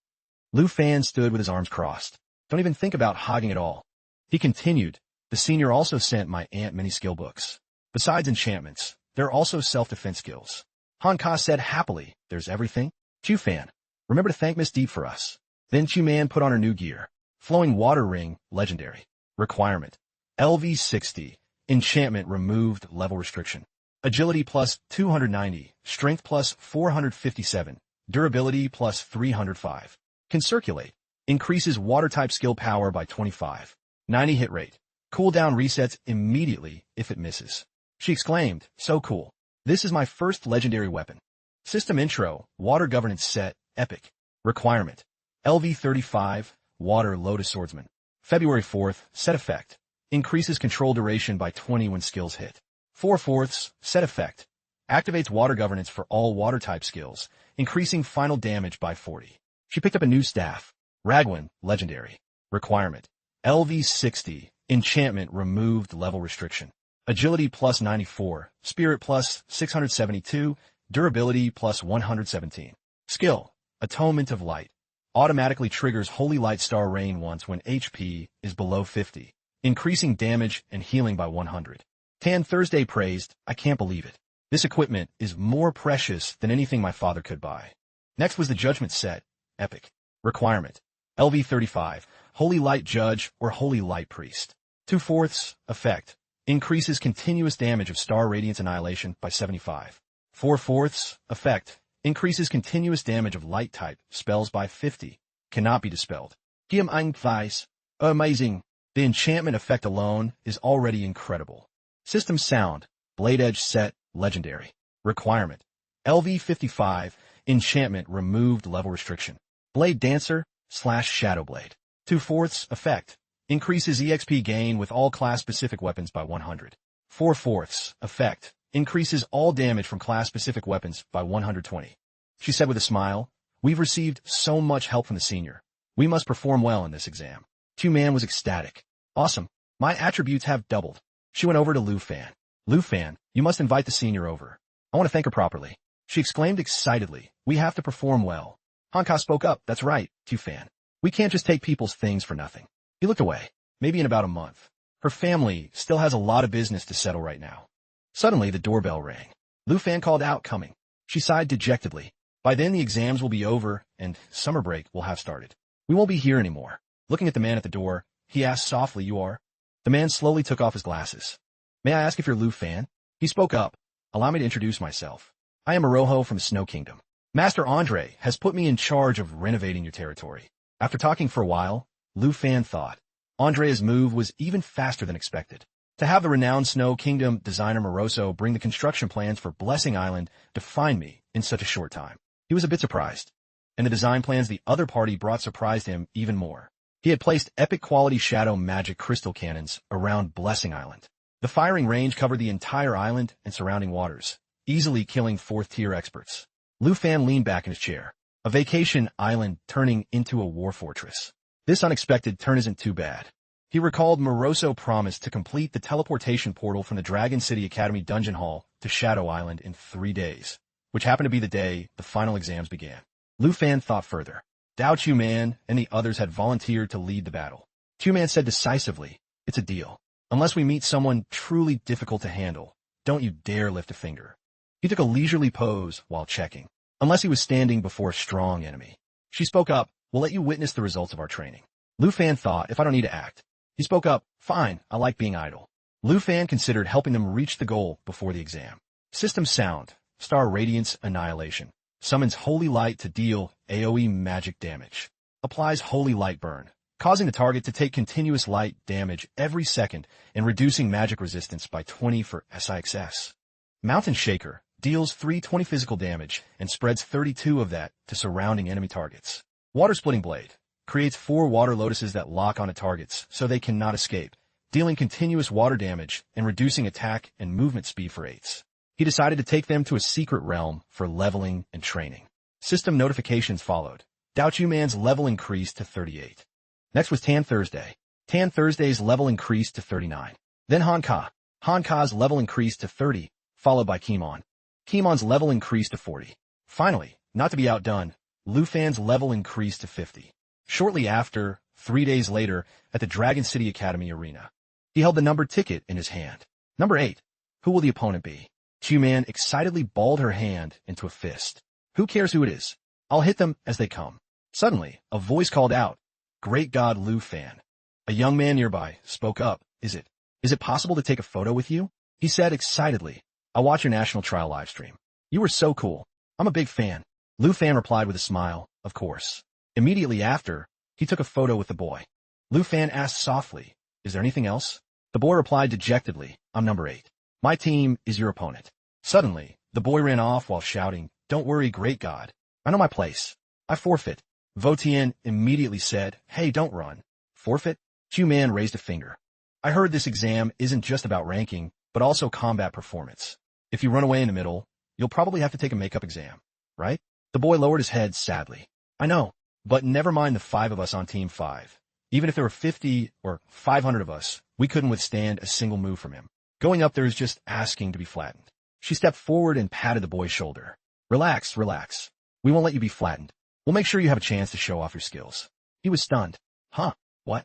Lu Fan stood with his arms crossed. Don't even think about hogging it all. He continued, the senior also sent my aunt many skill books. Besides enchantments, there are also self-defense skills. Han Ka said happily, there's everything. Q-Fan, remember to thank Miss Deep for us. Then Q-Man put on her new gear. Flowing water ring, legendary. Requirement. LV 60. Enchantment removed level restriction. Agility plus 290. Strength plus 457. Durability plus 305. Can circulate. Increases water-type skill power by 25. 90 hit rate. Cooldown resets immediately if it misses. She exclaimed, so cool. This is my first legendary weapon. System intro, water governance set, epic. Requirement. LV 35, water lotus swordsman. February 4th, set effect. Increases control duration by 20 when skills hit. 4/4, set effect. Activates water governance for all water-type skills, increasing final damage by 40. She picked up a new staff. Ragwan, legendary. Requirement. LV 60, enchantment removed level restriction. Agility plus 94, spirit plus 672, durability plus 117. Skill, Atonement of Light. Automatically triggers Holy Light Star Rain once when HP is below 50, increasing damage and healing by 100. Tan Thursday praised, I can't believe it. This equipment is more precious than anything my father could buy. Next was the Judgment set, epic. Requirement. LV 35, Holy Light Judge or Holy Light Priest. 2/4, effect. Increases continuous damage of Star Radiance Annihilation by 75. 4/4, effect. Increases continuous damage of light type spells by 50. Cannot be dispelled. Giam Ein Thais. Amazing. The enchantment effect alone is already incredible. System sound. Blade Edge set, legendary. Requirement. LV 55, enchantment removed level restriction. Blade Dancer / Shadowblade. 2/4, effect. Increases EXP gain with all class-specific weapons by 100. 4/4, effect. Increases all damage from class-specific weapons by 120. She said with a smile, we've received so much help from the senior. We must perform well in this exam. Q-Man was ecstatic. Awesome. My attributes have doubled. She went over to Lu Fan. Lu Fan, you must invite the senior over. I want to thank her properly. She exclaimed excitedly, we have to perform well. Hanka spoke up, that's right, Q-Fan. We can't just take people's things for nothing. He looked away. Maybe in about a month. Her family still has a lot of business to settle right now. Suddenly, the doorbell rang. Lu Fan called out, coming. She sighed dejectedly. By then, the exams will be over, and summer break will have started. We won't be here anymore. Looking at the man at the door, he asked softly, you are? The man slowly took off his glasses. May I ask if you're Lu Fan? He spoke up. Allow me to introduce myself. I am Aroho from the Snow Kingdom. Master Andre has put me in charge of renovating your territory. After talking for a while, Lu Fan thought. Andre's move was even faster than expected. To have the renowned Snow Kingdom designer Moroso bring the construction plans for Blessing Island to find me in such a short time. He was a bit surprised. And the design plans the other party brought surprised him even more. He had placed epic quality shadow magic crystal cannons around Blessing Island. The firing range covered the entire island and surrounding waters, easily killing 4th-tier experts. Lu Fan leaned back in his chair. A vacation island turning into a war fortress. This unexpected turn isn't too bad. He recalled Moroso promised to complete the teleportation portal from the Dragon City Academy Dungeon Hall to Shadow Island in 3 days, which happened to be the day the final exams began. Lu Fan thought further. Dao Chu-Man and the others had volunteered to lead the battle. Chu-Man said decisively, It's a deal. Unless we meet someone truly difficult to handle, don't you dare lift a finger. He took a leisurely pose while checking. Unless he was standing before a strong enemy. She spoke up, we'll let you witness the results of our training. Lu Fan thought, if I don't need to act. He spoke up, fine, I like being idle. Lu Fan considered helping them reach the goal before the exam. System sound, star radiance annihilation. Summons holy light to deal AoE magic damage. Applies holy light burn, causing the target to take continuous light damage every second and reducing magic resistance by 20 for SSS. Mountain Shaker deals 320 physical damage and spreads 32 of that to surrounding enemy targets. Water Splitting Blade creates 4 water lotuses that lock onto targets so they cannot escape, dealing continuous water damage and reducing attack and movement speed for 8s. He decided to take them to a secret realm for leveling and training. System notifications followed. Dao Chu Man's level increased to 38. Next was Tan Thursday. Tan Thursday's level increased to 39. Then Han Ka. Han Ka's level increased to 30, followed by Kimon. Kimon's level increased to 40. Finally, not to be outdone, Lu Fan's level increased to 50. Shortly after, 3 days later, at the Dragon City Academy arena, he held the numbered ticket in his hand. Number 8. Who will the opponent be? Chu Man excitedly balled her hand into a fist. Who cares who it is? I'll hit them as they come. Suddenly, a voice called out, Great God Lu Fan. A young man nearby spoke up. Is it possible to take a photo with you? He said excitedly. I watch your national trial live stream. You were so cool. I'm a big fan. Lu Fan replied with a smile, of course. Immediately after, he took a photo with the boy. Lu Fan asked softly, is there anything else? The boy replied dejectedly, I'm number 8. My team is your opponent. Suddenly, the boy ran off while shouting, Don't worry, great God. I know my place. I forfeit. Vo Tien immediately said, Hey, don't run. Forfeit? Chu Man raised a finger. I heard this exam isn't just about ranking, but also combat performance. If you run away in the middle, you'll probably have to take a makeup exam, right? The boy lowered his head sadly. I know, but never mind the 5 of us on Team 5. Even if there were 50 or 500 of us, we couldn't withstand a single move from him. Going up there is just asking to be flattened. She stepped forward and patted the boy's shoulder. Relax, relax. We won't let you be flattened. We'll make sure you have a chance to show off your skills. He was stunned. Huh? What?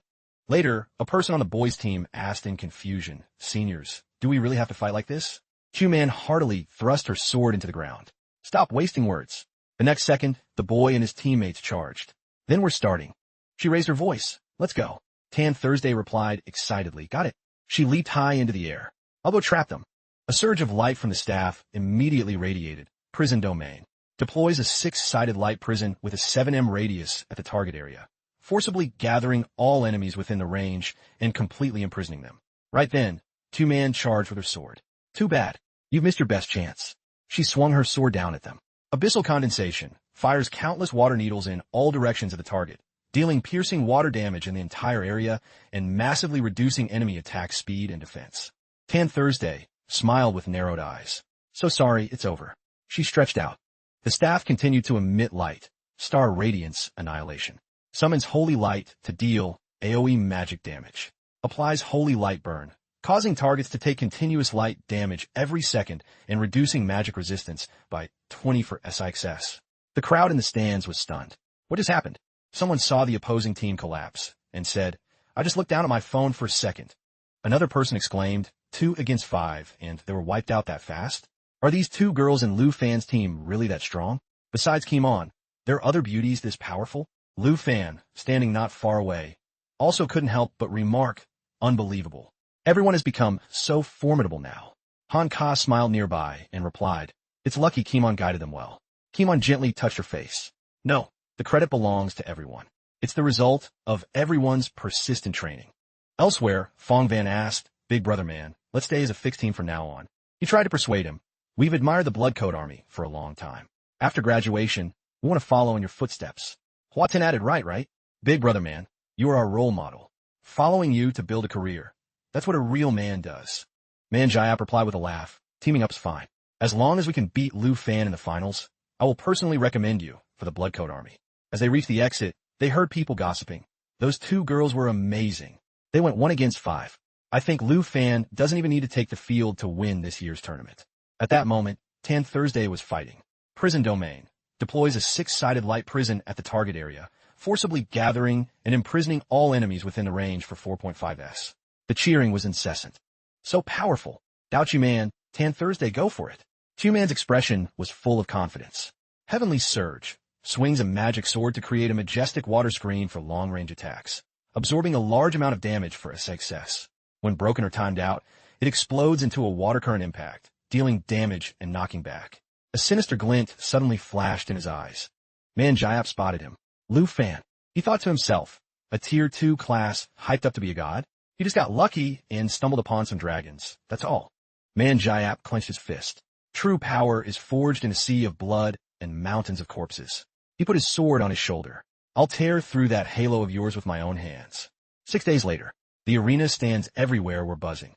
Later, a person on the boys' team asked in confusion, Seniors, do we really have to fight like this? Chu Man heartily thrust her sword into the ground. Stop wasting words. The next second, the boy and his teammates charged. Then we're starting. She raised her voice. Let's go. Tan Thursday replied excitedly. Got it. She leaped high into the air. I'll go trap them. A surge of light from the staff immediately radiated. Prison domain. Deploys a 6-sided light prison with a 7m radius at the target area, forcibly gathering all enemies within the range and completely imprisoning them. Right then, Chu Man charged with her sword. Too bad. You've missed your best chance. She swung her sword down at them. Abyssal condensation fires countless water needles in all directions of the target, dealing piercing water damage in the entire area and massively reducing enemy attack speed and defense. Tan Thursday smiled with narrowed eyes. So sorry, it's over. She stretched out. The staff continued to emit light, star radiance annihilation. Summons holy light to deal AoE magic damage. Applies holy light burn, causing targets to take continuous light damage every second and reducing magic resistance by 20 for SSS. The crowd in the stands was stunned. What just happened? Someone saw the opposing team collapse and said, I just looked down at my phone for a second. Another person exclaimed, 2 against 5, and they were wiped out that fast? Are these 2 girls in Lu Fan's team really that strong? Besides Kimon, there are other beauties this powerful? Lu Fan, standing not far away, also couldn't help but remark, unbelievable. Everyone has become so formidable now. Han Ka smiled nearby and replied, It's lucky Kimon guided them well. Kimon gently touched her face. No, the credit belongs to everyone. It's the result of everyone's persistent training. Elsewhere, Fong Van asked, Big brother man, let's stay as a fixed team from now on. He tried to persuade him. We've admired the Blood Code Army for a long time. After graduation, we want to follow in your footsteps. Hua Tin added, right? Big brother man, you are our role model. Following you to build a career. That's what a real man does. Man Jayap replied with a laugh. Teaming up's fine. As long as we can beat Lu Fan in the finals, I will personally recommend you for the Blood Code Army. As they reached the exit, they heard people gossiping. Those 2 girls were amazing. They went 1 against 5. I think Lu Fan doesn't even need to take the field to win this year's tournament. At that moment, Tan Thursday was fighting. Prison domain. Deploys a 6-sided light prison at the target area, forcibly gathering and imprisoning all enemies within the range for 4.5s. The cheering was incessant. So powerful. Doubt you, man. Tan Thursday, go for it. Q-Man's expression was full of confidence. Heavenly Surge swings a magic sword to create a majestic water screen for long-range attacks, absorbing a large amount of damage for a success. When broken or timed out, it explodes into a water current impact, dealing damage and knocking back. A sinister glint suddenly flashed in his eyes. Man Jayap spotted him. Lu Fan. He thought to himself, a Tier 2 class hyped up to be a god? He just got lucky and stumbled upon some dragons. That's all. Man Jayap clenched his fist. True power is forged in a sea of blood and mountains of corpses. He put his sword on his shoulder. I'll tear through that halo of yours with my own hands. 6 days later, the arena stands everywhere were buzzing.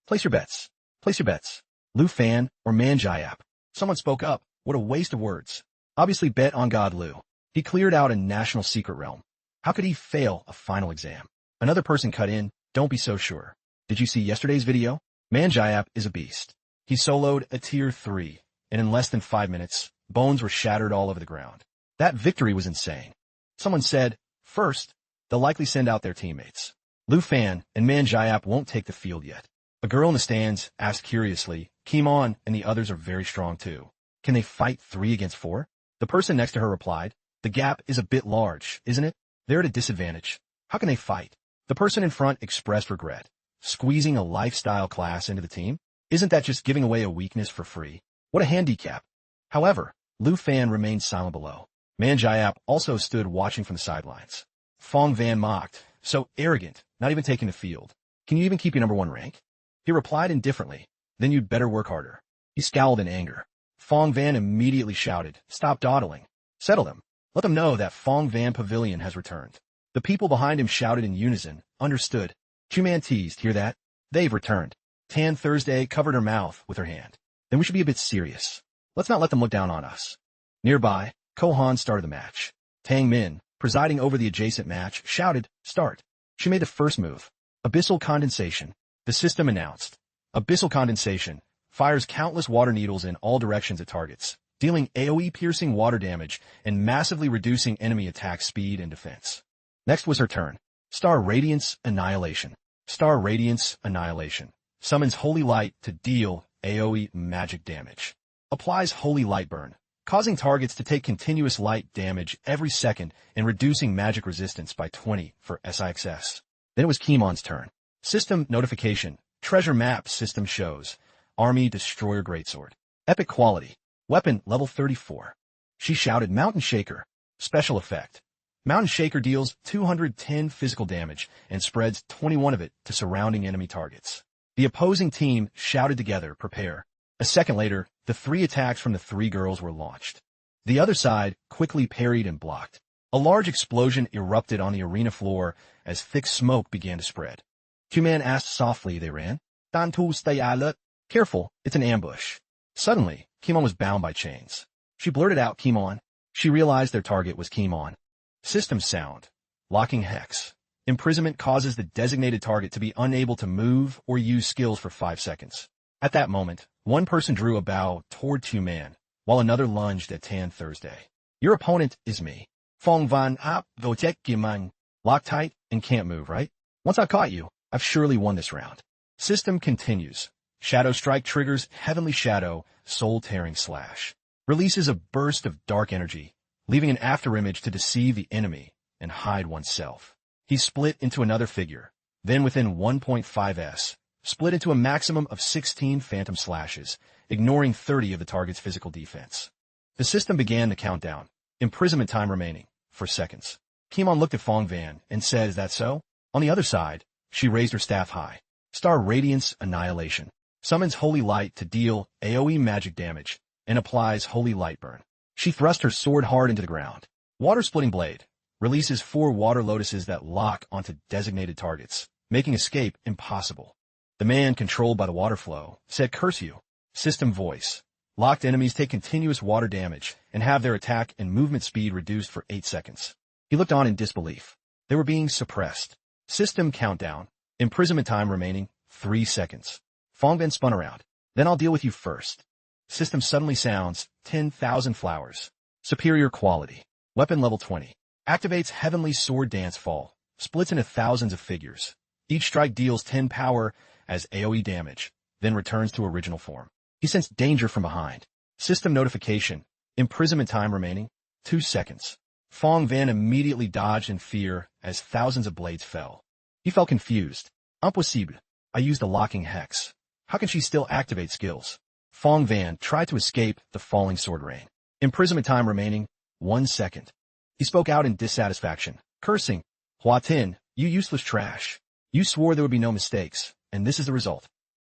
Place your bets. Place your bets. Lu Fan or Man Jayap. Someone spoke up. What a waste of words. Obviously bet on God Lu. He cleared out a national secret realm. How could he fail a final exam? Another person cut in. Don't be so sure. Did you see yesterday's video? Man Jayap is a beast. He soloed a Tier 3, and in less than 5 minutes, bones were shattered all over the ground. That victory was insane. Someone said, first, they'll likely send out their teammates. Lu Fan and Man Jayap won't take the field yet. A girl in the stands asked curiously, Kimon and the others are very strong too. Can they fight 3 against 4? The person next to her replied, the gap is a bit large, isn't it? They're at a disadvantage. How can they fight? The person in front expressed regret. Squeezing a lifestyle class into the team? Isn't that just giving away a weakness for free? What a handicap. However, Lu Fan remained silent below. Man Jayap also stood watching from the sidelines. Fong Van mocked, so arrogant, not even taking the field. Can you even keep your number 1 rank? He replied indifferently, then you'd better work harder. He scowled in anger. Fong Van immediately shouted, stop dawdling. Settle them. Let them know that Fong Van Pavilion has returned. The people behind him shouted in unison, understood. Q-Man teased, hear that? They've returned. Tan Thursday covered her mouth with her hand. Then we should be a bit serious. Let's not let them look down on us. Nearby, Kohan started the match. Tang Min, presiding over the adjacent match, shouted, start. She made the first move. Abyssal Condensation. The system announced. Abyssal Condensation fires countless water needles in all directions at targets, dealing AoE-piercing water damage and massively reducing enemy attack speed and defense. Next was her turn. Star Radiance Annihilation. Star Radiance Annihilation summons Holy Light to deal AoE magic damage. Applies Holy Light Burn, causing targets to take continuous light damage every second and reducing magic resistance by 20 for SIXS. Then it was Kimon's turn. System Notification. Treasure Map System shows. Army Destroyer Greatsword. Epic Quality. Weapon level 34. She shouted Mountain Shaker. Special effect. Mountain Shaker deals 210 physical damage and spreads 21 of it to surrounding enemy targets. The opposing team shouted together, prepare. A second later, the 3 attacks from the 3 girls were launched. The other side quickly parried and blocked. A large explosion erupted on the arena floor as thick smoke began to spread. Q-Man asked softly they ran. Dantu stay alert. Careful, it's an ambush. Suddenly, Kimon was bound by chains. She blurted out Kimon. She realized their target was Kimon. System sound. Locking hex. Imprisonment causes the designated target to be unable to move or use skills for 5 seconds. At that moment, one person drew a bow toward Q-Man, while another lunged at Tan Thursday. Your opponent is me. Fong Van Ap Votek Kimang. Lock tight and can't move, right? Once I've caught you, I've surely won this round. System continues. Shadow Strike triggers Heavenly Shadow, Soul-Tearing Slash. Releases a burst of dark energy, leaving an afterimage to deceive the enemy and hide oneself. He split into another figure, then within 1.5s, split into a maximum of 16 phantom slashes, ignoring 30 of the target's physical defense. The system began the countdown, imprisonment time remaining, for seconds. Kimon looked at Fong Van and said, is that so? On the other side, she raised her staff high. Star Radiance Annihilation. Summons Holy Light to deal AoE magic damage, and applies Holy Light Burn. She thrust her sword hard into the ground. Water-splitting blade. Releases 4 water lotuses that lock onto designated targets, making escape impossible. The man controlled by the water flow said, curse you. System voice. Locked enemies take continuous water damage and have their attack and movement speed reduced for 8 seconds. He looked on in disbelief. They were being suppressed. System countdown. Imprisonment time remaining 3 seconds. Fongben spun around. Then I'll deal with you first. System suddenly sounds 10,000 flowers. Superior quality. Weapon level 20. Activates Heavenly Sword Dance Fall. Splits into thousands of figures. Each strike deals 10 power as AoE damage, then returns to original form. He sensed danger from behind. System notification. Imprisonment time remaining 2 seconds. Phong Van immediately dodged in fear as thousands of blades fell. He felt confused. Impossible. I used a locking hex. How can she still activate skills? Phong Van tried to escape the falling sword rain. Imprisonment time remaining 1 second. He spoke out in dissatisfaction, cursing, Hua Tin, you useless trash. You swore there would be no mistakes, and this is the result.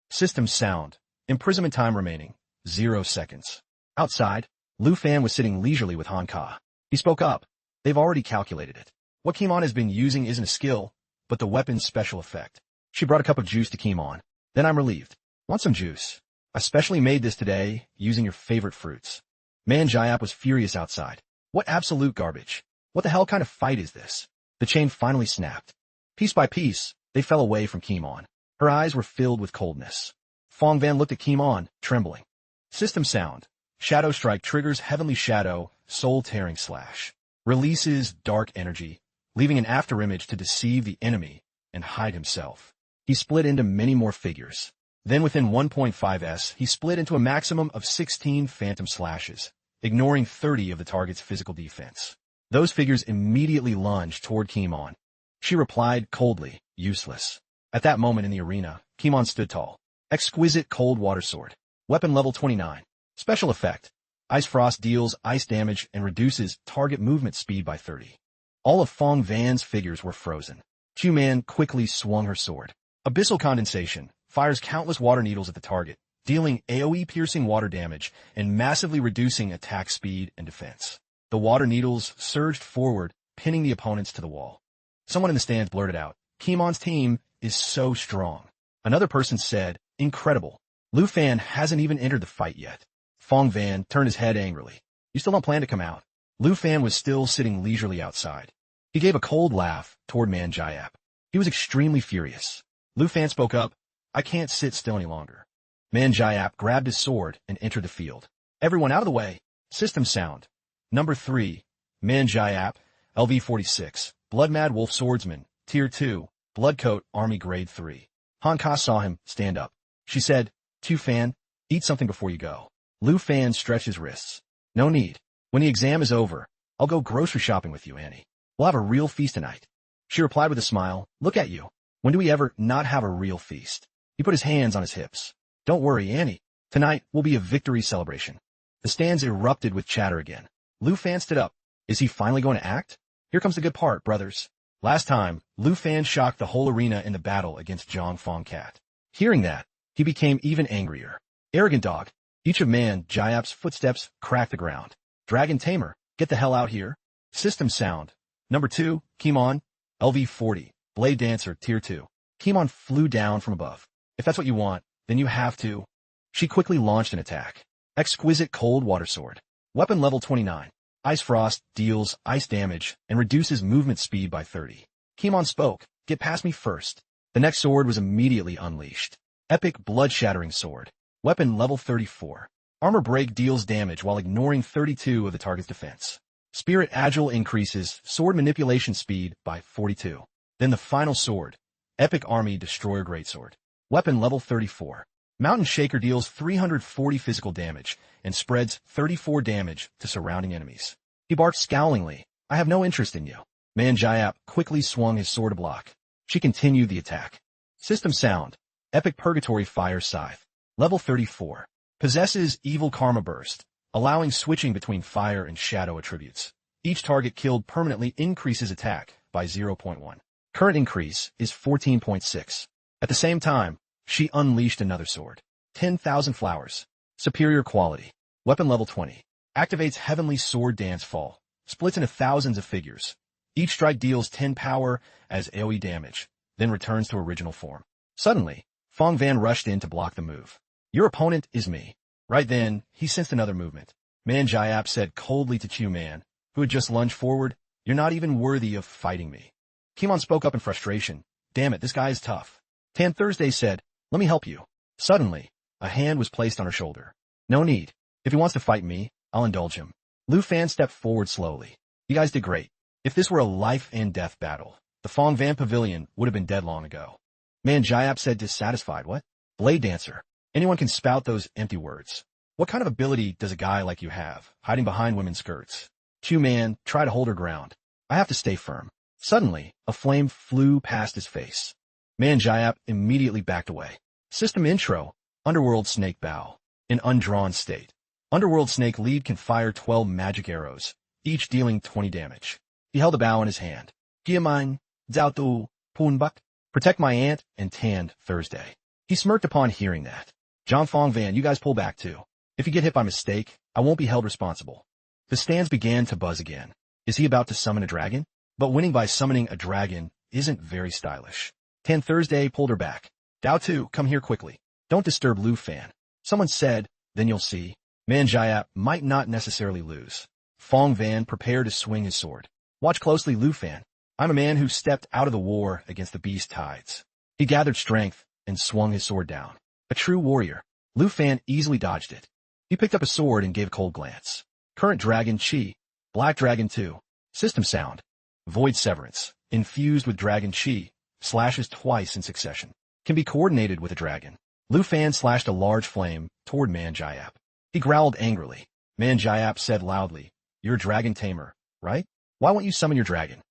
System sound. Imprisonment time remaining 0 seconds. Outside, Lu Fan was sitting leisurely with Han Ka. He spoke up. They've already calculated it. What Kimon has been using isn't a skill, but the weapon's special effect. She brought a cup of juice to Kimon. Then I'm relieved. Want some juice? I specially made this today using your favorite fruits. Man Jayap was furious outside. What absolute garbage. What the hell kind of fight is this? The chain finally snapped. Piece by piece, they fell away from Kimon. Her eyes were filled with coldness. Phong Van looked at Kimon, trembling. System sound. Shadow Strike triggers Heavenly Shadow, soul-tearing slash. Releases dark energy, leaving an afterimage to deceive the enemy and hide himself. He split into many more figures. Then within 1.5s, he split into a maximum of 16 phantom slashes, ignoring 30 of the target's physical defense. Those figures immediately lunged toward Kimon. She replied coldly, useless. At that moment in the arena, Kimon stood tall. Exquisite Cold Water Sword. Weapon level 29. Special effect. Ice Frost deals ice damage and reduces target movement speed by 30. All of Phong Van's figures were frozen. Q-Man quickly swung her sword. Abyssal Condensation fires countless water needles at the target, dealing AoE-piercing water damage and massively reducing attack speed and defense. The water needles surged forward, pinning the opponents to the wall. Someone in the stands blurted out, Kimon's team is so strong. Another person said, incredible. Lu Fan hasn't even entered the fight yet. Phong Van turned his head angrily. You still don't plan to come out? Lu Fan was still sitting leisurely outside. He gave a cold laugh toward Man Jayap. He was extremely furious. Lu Fan spoke up, I can't sit still any longer. Man Jayap grabbed his sword and entered the field. Everyone out of the way. System sound. Number 3. Man Jayap, LV-46, Blood Mad Wolf Swordsman, Tier 2, Bloodcoat Army Grade 3. Han Ka saw him stand up. She said, Tu Fan, eat something before you go. Lu Fan stretched his wrists. No need. When the exam is over, I'll go grocery shopping with you, Annie. We'll have a real feast tonight. She replied with a smile, look at you. When do we ever not have a real feast? He put his hands on his hips. Don't worry, Annie. Tonight will be a victory celebration. The stands erupted with chatter again. Lu Fan stood up. Is he finally going to act? Here comes the good part, brothers. Last time, Lu Fan shocked the whole arena in the battle against Zhang Fong Cat. Hearing that, he became even angrier. Arrogant dog. Each of Man Jayap's footsteps cracked the ground. Dragon Tamer, get the hell out here. System sound. Number 2, Kimon, LV-40, Blade Dancer, Tier 2. Kimon flew down from above. If that's what you want, then you have to. She quickly launched an attack. Exquisite Cold Water Sword. Weapon level 29. Ice Frost deals ice damage and reduces movement speed by 30. Kimon spoke, get past me first. The next sword was immediately unleashed. Epic Blood-Shattering Sword. Weapon level 34. Armor Break deals damage while ignoring 32 of the target's defense. Spirit Agile increases sword manipulation speed by 42. Then the final sword. Epic Army Destroyer Greatsword. Weapon level 34. Mountain Shaker deals 340 physical damage and spreads 34 damage to surrounding enemies. He barked scowlingly, I have no interest in you. Man Jayap quickly swung his sword to block. She continued the attack. System sound. Epic Purgatory Fire Scythe. Level 34. Possesses Evil Karma Burst, allowing switching between fire and shadow attributes. Each target killed permanently increases attack by 0.1. Current increase is 14.6. At the same time, she unleashed another sword. 10,000 Flowers. Superior quality. Weapon level 20. Activates Heavenly Sword Dance Fall. Splits into thousands of figures. Each strike deals 10 power as AoE damage, then returns to original form. Suddenly, Phong Van rushed in to block the move. Your opponent is me. Right then, he sensed another movement. Man Jayap said coldly to Q-Man, who had just lunged forward, you're not even worthy of fighting me. Kimon spoke up in frustration. Damn it, this guy is tough. Tan Thursday said, let me help you. Suddenly, a hand was placed on her shoulder. No need. If he wants to fight me, I'll indulge him. Lu Fan stepped forward slowly. You guys did great. If this were a life and death battle, the Phong Van Pavilion would have been dead long ago. Man Jayap said dissatisfied. What? Blade dancer. Anyone can spout those empty words. What kind of ability does a guy like you have, hiding behind women's skirts? Q-Man, try to hold her ground. I have to stay firm. Suddenly, a flame flew past his face. Man Jayap immediately backed away. System intro. Underworld Snake Bow. In undrawn state. Underworld Snake lead can fire 12 magic arrows, each dealing 20 damage. He held a bow in his hand. Giamine, Zhao Tu, Poonbuk. Protect my aunt and tanned Thursday. He smirked upon hearing that. John Fong Van, you guys pull back too. If you get hit by mistake, I won't be held responsible. The stands began to buzz again. Is he about to summon a dragon? But winning by summoning a dragon isn't very stylish. Tan Thursday pulled her back. Dao Tu, come here quickly. Don't disturb Lu Fan. Someone said, then you'll see. Man Jayap might not necessarily lose. Fong Van prepared to swing his sword. Watch closely, Lu Fan. I'm a man who stepped out of the war against the beast tides. He gathered strength and swung his sword down. A true warrior. Lu Fan easily dodged it. He picked up a sword and gave a cold glance. Current Dragon Chi. Black Dragon 2. System sound. Void Severance. Infused with Dragon Chi. Slashes twice in succession. Can be coordinated with a dragon. Lu Fan slashed a large flame toward Man Jayap. He growled angrily. Man Jayap said loudly, "You're a dragon tamer, right? Why won't you summon your dragon?"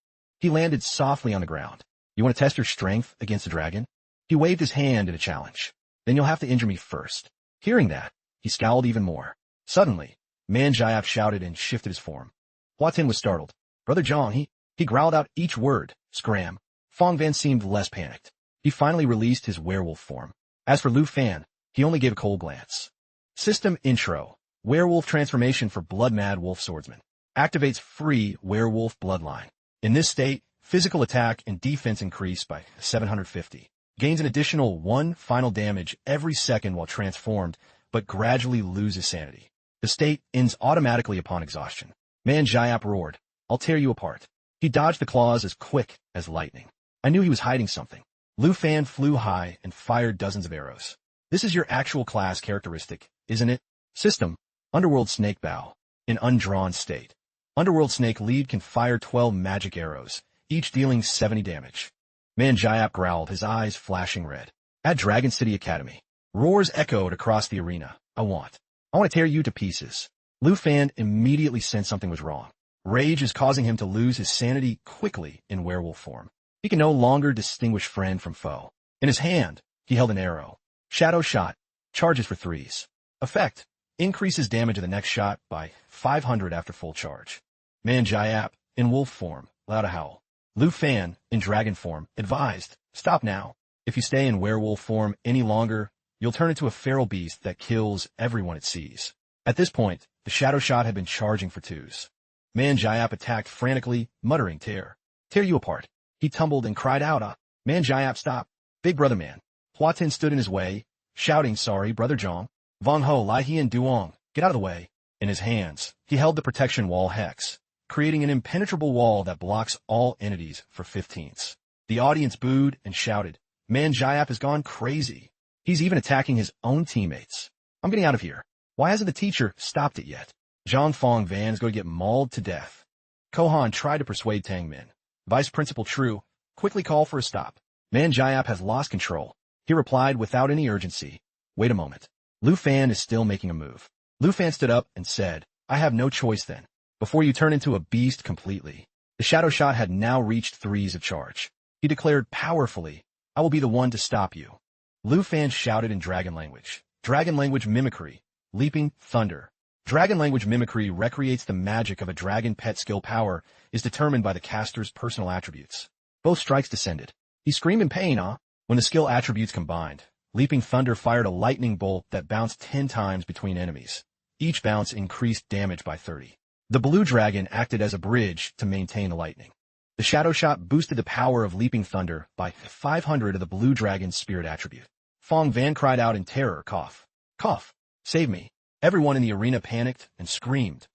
He landed softly on the ground. You want to test your strength against a dragon? He waved his hand in a challenge. Then you'll have to injure me first. Hearing that, he scowled even more. Suddenly, Man Jayap shouted and shifted his form. Hua Tin was startled. Brother John, he growled out each word. Scram. Fong Van seemed less panicked. He finally released his werewolf form. As for Lu Fan, he only gave a cold glance. System intro. Werewolf transformation for Blood Mad Wolf Swordsman. Activates free werewolf bloodline. In this state, physical attack and defense increase by 750. Gains an additional 1 final damage every second while transformed, but gradually loses sanity. The state ends automatically upon exhaustion. Man Jayap roared, "I'll tear you apart." He dodged the claws as quick as lightning. I knew he was hiding something. Lu Fan flew high and fired dozens of arrows. This is your actual class characteristic, isn't it? System. Underworld Snake Bow. In undrawn state. Underworld Snake lead can fire 12 magic arrows, each dealing 70 damage. Man Jayap growled, his eyes flashing red. At Dragon City Academy. Roars echoed across the arena. I want to tear you to pieces. Lu Fan immediately sensed something was wrong. Rage is causing him to lose his sanity quickly in werewolf form. He can no longer distinguish friend from foe. In his hand, he held an arrow. Shadow shot. Charges for 3s. Effect. Increases damage of the next shot by 500 after full charge. Man Jayap, in wolf form, loud a howl. Lu Fan, in dragon form, advised, stop now. If you stay in werewolf form any longer, you'll turn into a feral beast that kills everyone it sees. At this point, the shadow shot had been charging for 2s. Man Jayap attacked frantically, muttering, tear you apart. He tumbled and cried out, Man Jayap, stop. Big brother man. Hua Tin stood in his way, shouting, sorry, brother Zhang. Vong Ho, Lai He and Duong, get out of the way. In his hands, he held the protection wall hex, creating an impenetrable wall that blocks all entities for 15ths. The audience booed and shouted, Man Jayap has gone crazy. He's even attacking his own teammates. I'm getting out of here. Why hasn't the teacher stopped it yet? Zhang Fong Van is going to get mauled to death. Kohan tried to persuade Tang Min. Vice Principal True, quickly call for a stop. Man Jayap has lost control. He replied without any urgency. Wait a moment. Lu Fan is still making a move. Lu Fan stood up and said, I have no choice then. Before you turn into a beast completely. The shadow shot had now reached 3s of charge. He declared powerfully, I will be the one to stop you. Lu Fan shouted in dragon language. Dragon language mimicry. Leaping thunder. Dragon language mimicry recreates the magic of a dragon pet. Skill power is determined by the caster's personal attributes. Both strikes descended. He screamed in pain, When the skill attributes combined, Leaping Thunder fired a lightning bolt that bounced 10 times between enemies. Each bounce increased damage by 30. The blue dragon acted as a bridge to maintain the lightning. The shadow shot boosted the power of Leaping Thunder by 500 of the blue dragon's spirit attribute. Fong Van cried out in terror, cough. Cough. Save me. Everyone in the arena panicked and screamed.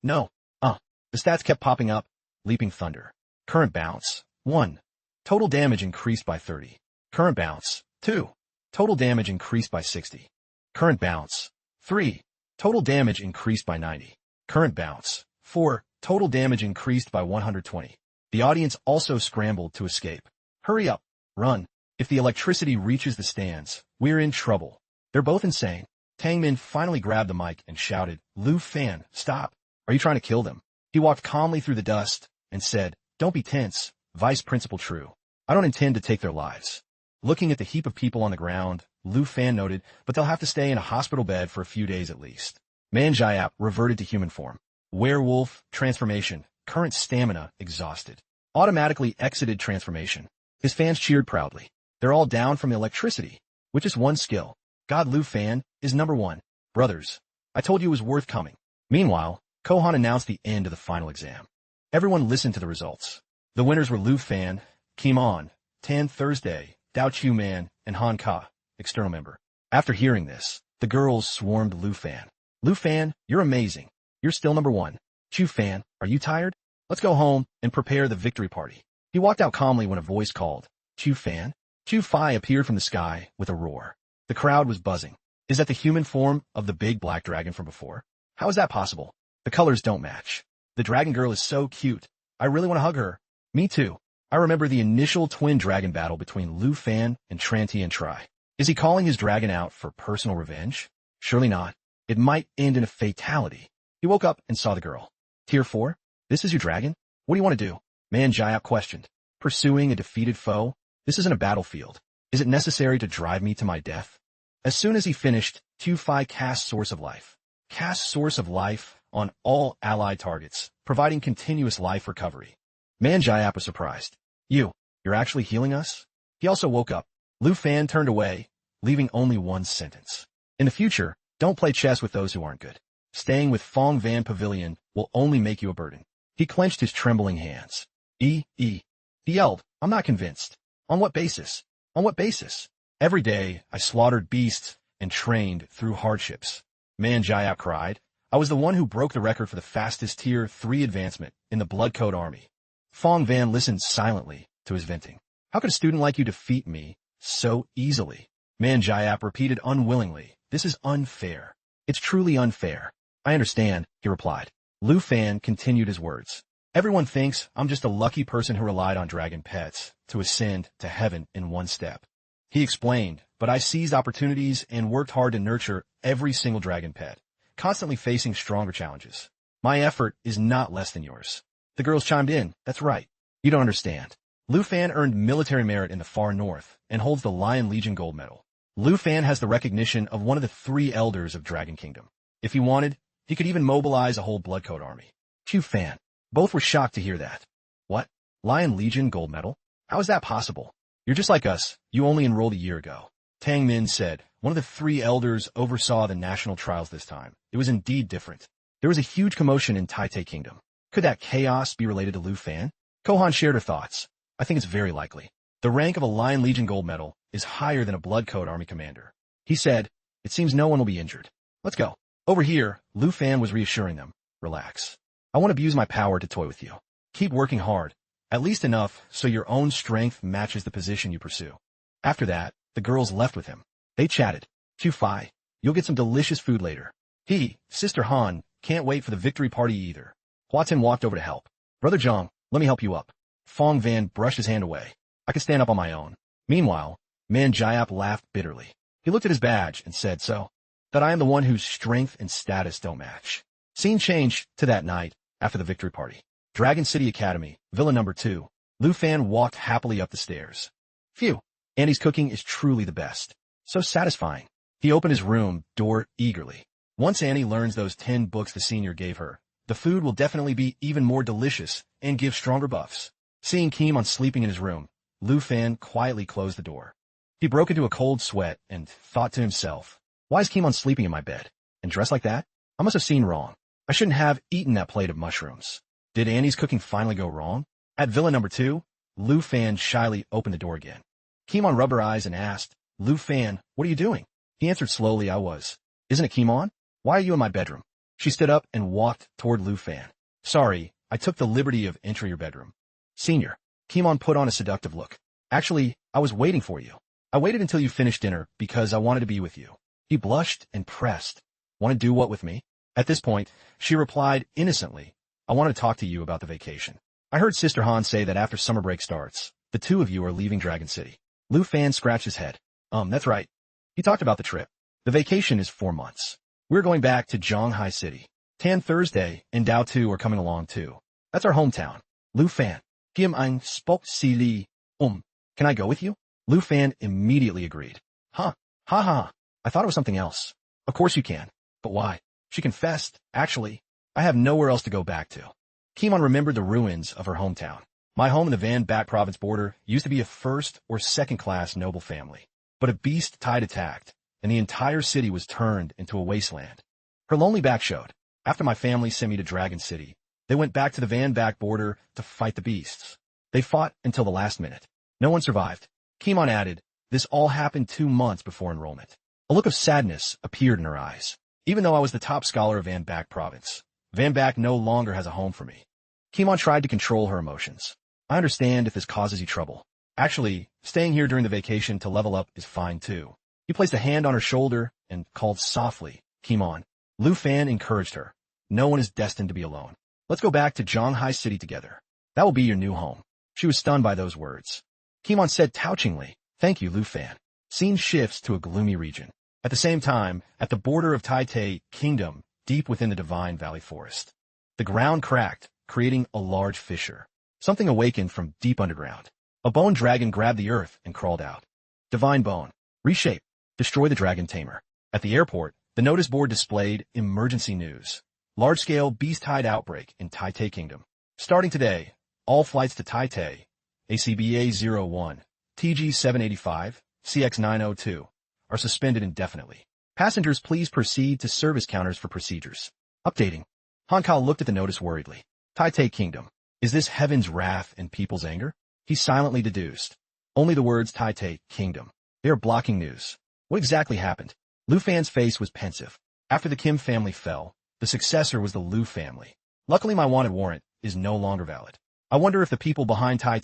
No. The stats kept popping up. Leaping Thunder. Current bounce. 1. Total damage increased by 30. Current bounce. 2. Total damage increased by 60. Current bounce. 3. Total damage increased by 90. Current bounce. 4. Total damage increased by 120. The audience also scrambled to escape. Hurry up. Run. If the electricity reaches the stands, we're in trouble. They're both insane. Taming finally grabbed the mic and shouted, Lu Fan, stop. Are you trying to kill them? He walked calmly through the dust and said, don't be tense, Vice Principal True. I don't intend to take their lives. Looking at the heap of people on the ground, Lu Fan noted, but they'll have to stay in a hospital bed for a few days at least. Manhwa reverted to human form. Werewolf, transformation, current stamina, exhausted. Automatically exited transformation. His fans cheered proudly. They're all down from the electricity, which is one skill. God Lu Fan is number one. Brothers, I told you it was worth coming. Meanwhile, Kohan announced the end of the final exam. Everyone listened to the results. The winners were Lu Fan, Kim On, Tan Thursday, Dao Chu Man, and Han Ka, external member. After hearing this, the girls swarmed Lu Fan. Lu Fan, you're amazing. You're still number one. Chu Fan, are you tired? Let's go home and prepare the victory party. He walked out calmly when a voice called, Chu Fan? Chu Fi appeared from the sky with a roar. The crowd was buzzing. Is that the human form of the big black dragon from before? How is that possible? The colors don't match. The dragon girl is so cute. I really want to hug her. Me too. I remember the initial twin dragon battle between Lu Fan and Tien Hung. Is he calling his dragon out for personal revenge? Surely not. It might end in a fatality. He woke up and saw the girl. Tier 4? This is your dragon? What do you want to do? Manhwa questioned. Pursuing a defeated foe? This isn't a battlefield. Is it necessary to drive me to my death? As soon as he finished, Q-Fi cast Source of Life. Cast Source of Life on all allied targets, providing continuous life recovery. Manhwa was surprised. You're actually healing us? He also woke up. Lu Fan turned away, leaving only one sentence. In the future, don't play chess with those who aren't good. Staying with Fong Van Pavilion will only make you a burden. He clenched his trembling hands. He yelled, I'm not convinced. On what basis? On what basis? Every day, I slaughtered beasts and trained through hardships. Manhwa cried. I was the one who broke the record for the fastest Tier 3 advancement in the Blood Code Army. Fong Van listened silently to his venting. How could a student like you defeat me so easily? Manhwa repeated unwillingly. This is unfair. It's truly unfair. I understand, he replied. Lu Fan continued his words. Everyone thinks I'm just a lucky person who relied on dragon pets to ascend to heaven in one step. He explained, but I seized opportunities and worked hard to nurture every single dragon pet, constantly facing stronger challenges. My effort is not less than yours. The girls chimed in. That's right. You don't understand. Lu Fan earned military merit in the far north and holds the Lion Legion Gold Medal. Lu Fan has the recognition of one of the 3 elders of Dragon Kingdom. If he wanted, he could even mobilize a whole Blood Code army. Chu Fan. Both were shocked to hear that. What? Lion Legion Gold Medal? How is that possible? You're just like us. You only enrolled a year ago. Taming said. One of the 3 elders oversaw the national trials this time. It was indeed different. There was a huge commotion in Taite Kingdom. Could that chaos be related to Lu Fan? Kohan shared her thoughts. I think it's very likely. The rank of a Lion Legion Gold Medal is higher than a Blood Code Army commander. He said, it seems no one will be injured. Let's go. Over here, Lu Fan was reassuring them. Relax. I won't abuse my power to toy with you. Keep working hard. At least enough so your own strength matches the position you pursue. After that, the girls left with him. They chatted. Q-Fi, you'll get some delicious food later. Sister Han, can't wait for the victory party either. Hua Tin walked over to help. Brother Zhang, let me help you up. Fong Van brushed his hand away. I can stand up on my own. Meanwhile, Manhwa laughed bitterly. He looked at his badge and said, so, that I am the one whose strength and status don't match. Scene changed to that night after the victory party. Dragon City Academy, Villa number 2. Lu Fan walked happily up the stairs. Phew, Annie's cooking is truly the best. So satisfying. He opened his room door eagerly. Once Annie learns those 10 books the senior gave her, the food will definitely be even more delicious and give stronger buffs. Seeing Kim on sleeping in his room, Lu Fan quietly closed the door. He broke into a cold sweat and thought to himself, why is Kim on sleeping in my bed? And dressed like that? I must have seen wrong. I shouldn't have eaten that plate of mushrooms. Did Annie's cooking finally go wrong? At Villa number 2, Lu Fan shyly opened the door again. Kimon rubbed her eyes and asked, Lu Fan, what are you doing? He answered slowly, I was. Isn't it Kimon? Why are you in my bedroom? She stood up and walked toward Lu Fan. Sorry, I took the liberty of entering your bedroom. Senior. Kimon put on a seductive look. Actually, I was waiting for you. I waited until you finished dinner because I wanted to be with you. He blushed and pressed. Want to do what with me? At this point, she replied innocently, I want to talk to you about the vacation. I heard Sister Han say that after summer break starts, the 2 of you are leaving Dragon City. Lu Fan scratched his head. That's right. He talked about the trip. The vacation is 4 months. We're going back to Zhonghai City. Tan Thursday and Dao Tu are coming along too. That's our hometown. Lu Fan. Kim ein spoke si li. Can I go with you? Lu Fan immediately agreed. Huh. Ha ha. I thought it was something else. Of course you can. But why? She confessed, actually, I have nowhere else to go back to. Kimon remembered the ruins of her hometown. My home in the Van Back province border used to be a first or second class noble family. But a beast tide attacked, and the entire city was turned into a wasteland. Her lonely back showed. After my family sent me to Dragon City, they went back to the Van Back border to fight the beasts. They fought until the last minute. No one survived. Kimon added, this all happened 2 months before enrollment. A look of sadness appeared in her eyes. Even though I was the top scholar of Van Back province, Van Back no longer has a home for me. Kimon tried to control her emotions. I understand if this causes you trouble. Actually, staying here during the vacation to level up is fine too. He placed a hand on her shoulder and called softly, Kimon. Lu Fan encouraged her. No one is destined to be alone. Let's go back to Zhonghai City together. That will be your new home. She was stunned by those words. Kimon said touchingly, thank you, Lu Fan. Scene shifts to a gloomy region. At the same time, at the border of Tai Kingdom, deep within the Divine Valley Forest. The ground cracked, creating a large fissure. Something awakened from deep underground. A bone dragon grabbed the earth and crawled out. Divine bone. Reshape. Destroy the dragon tamer. At the airport, the notice board displayed emergency news. Large-scale beast-tide outbreak in Tai Kingdom. Starting today, all flights to Tai, ACBA 01, TG 785, CX 902, are suspended indefinitely. Passengers please proceed to service counters for procedures. Updating. Hankal looked at the notice worriedly. Tai Kingdom. Is this heaven's wrath and people's anger? He silently deduced. Only the words Tai Kingdom. They are blocking news. What exactly happened? Lu Fan's face was pensive. After the Kim family fell, the successor was the Lu family. Luckily my wanted warrant is no longer valid. I wonder if the people behind Tai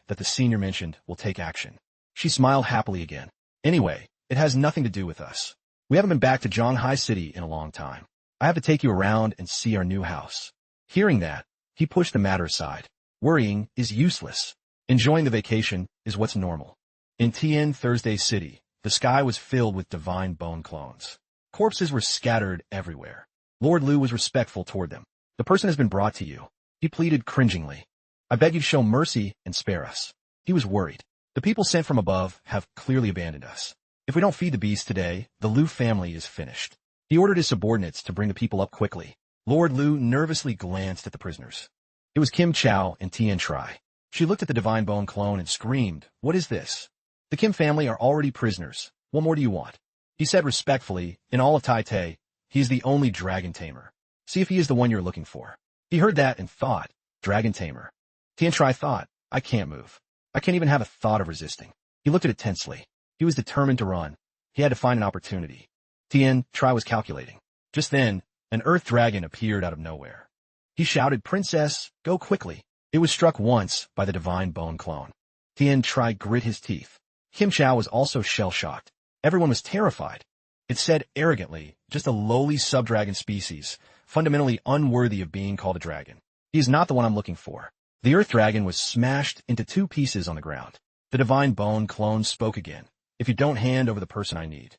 that the senior mentioned will take action. She smiled happily again. Anyway, it has nothing to do with us. We haven't been back to Zhonghai City in a long time. I have to take you around and see our new house. Hearing that, he pushed the matter aside. Worrying is useless. Enjoying the vacation is what's normal. In Tien Thursday City, the sky was filled with divine bone clones. Corpses were scattered everywhere. Lord Lu was respectful toward them. The person has been brought to you. He pleaded cringingly. I beg you to show mercy and spare us. He was worried. The people sent from above have clearly abandoned us. If we don't feed the beast today, the Lu family is finished. He ordered his subordinates to bring the people up quickly. Lord Lu nervously glanced at the prisoners. It was Kim Chow and Tien Tri. She looked at the divine bone clone and screamed, what is this? The Kim family are already prisoners. What more do you want? He said respectfully, in all of Tai, he is the only dragon tamer. See if he is the one you're looking for. He heard that and thought, dragon tamer. Tien Tri thought, I can't move. I can't even have a thought of resisting. He looked at it tensely. He was determined to run. He had to find an opportunity. Tien Tri was calculating. Just then, an earth dragon appeared out of nowhere. He shouted, Princess, go quickly. It was struck once by the divine bone clone. Tien Tri grit his teeth. Kim Chow was also shell-shocked. Everyone was terrified. It said arrogantly, just a lowly sub-dragon species, fundamentally unworthy of being called a dragon. He is not the one I'm looking for. The earth dragon was smashed into 2 pieces on the ground. The divine bone clone spoke again. If you don't hand over the person I need,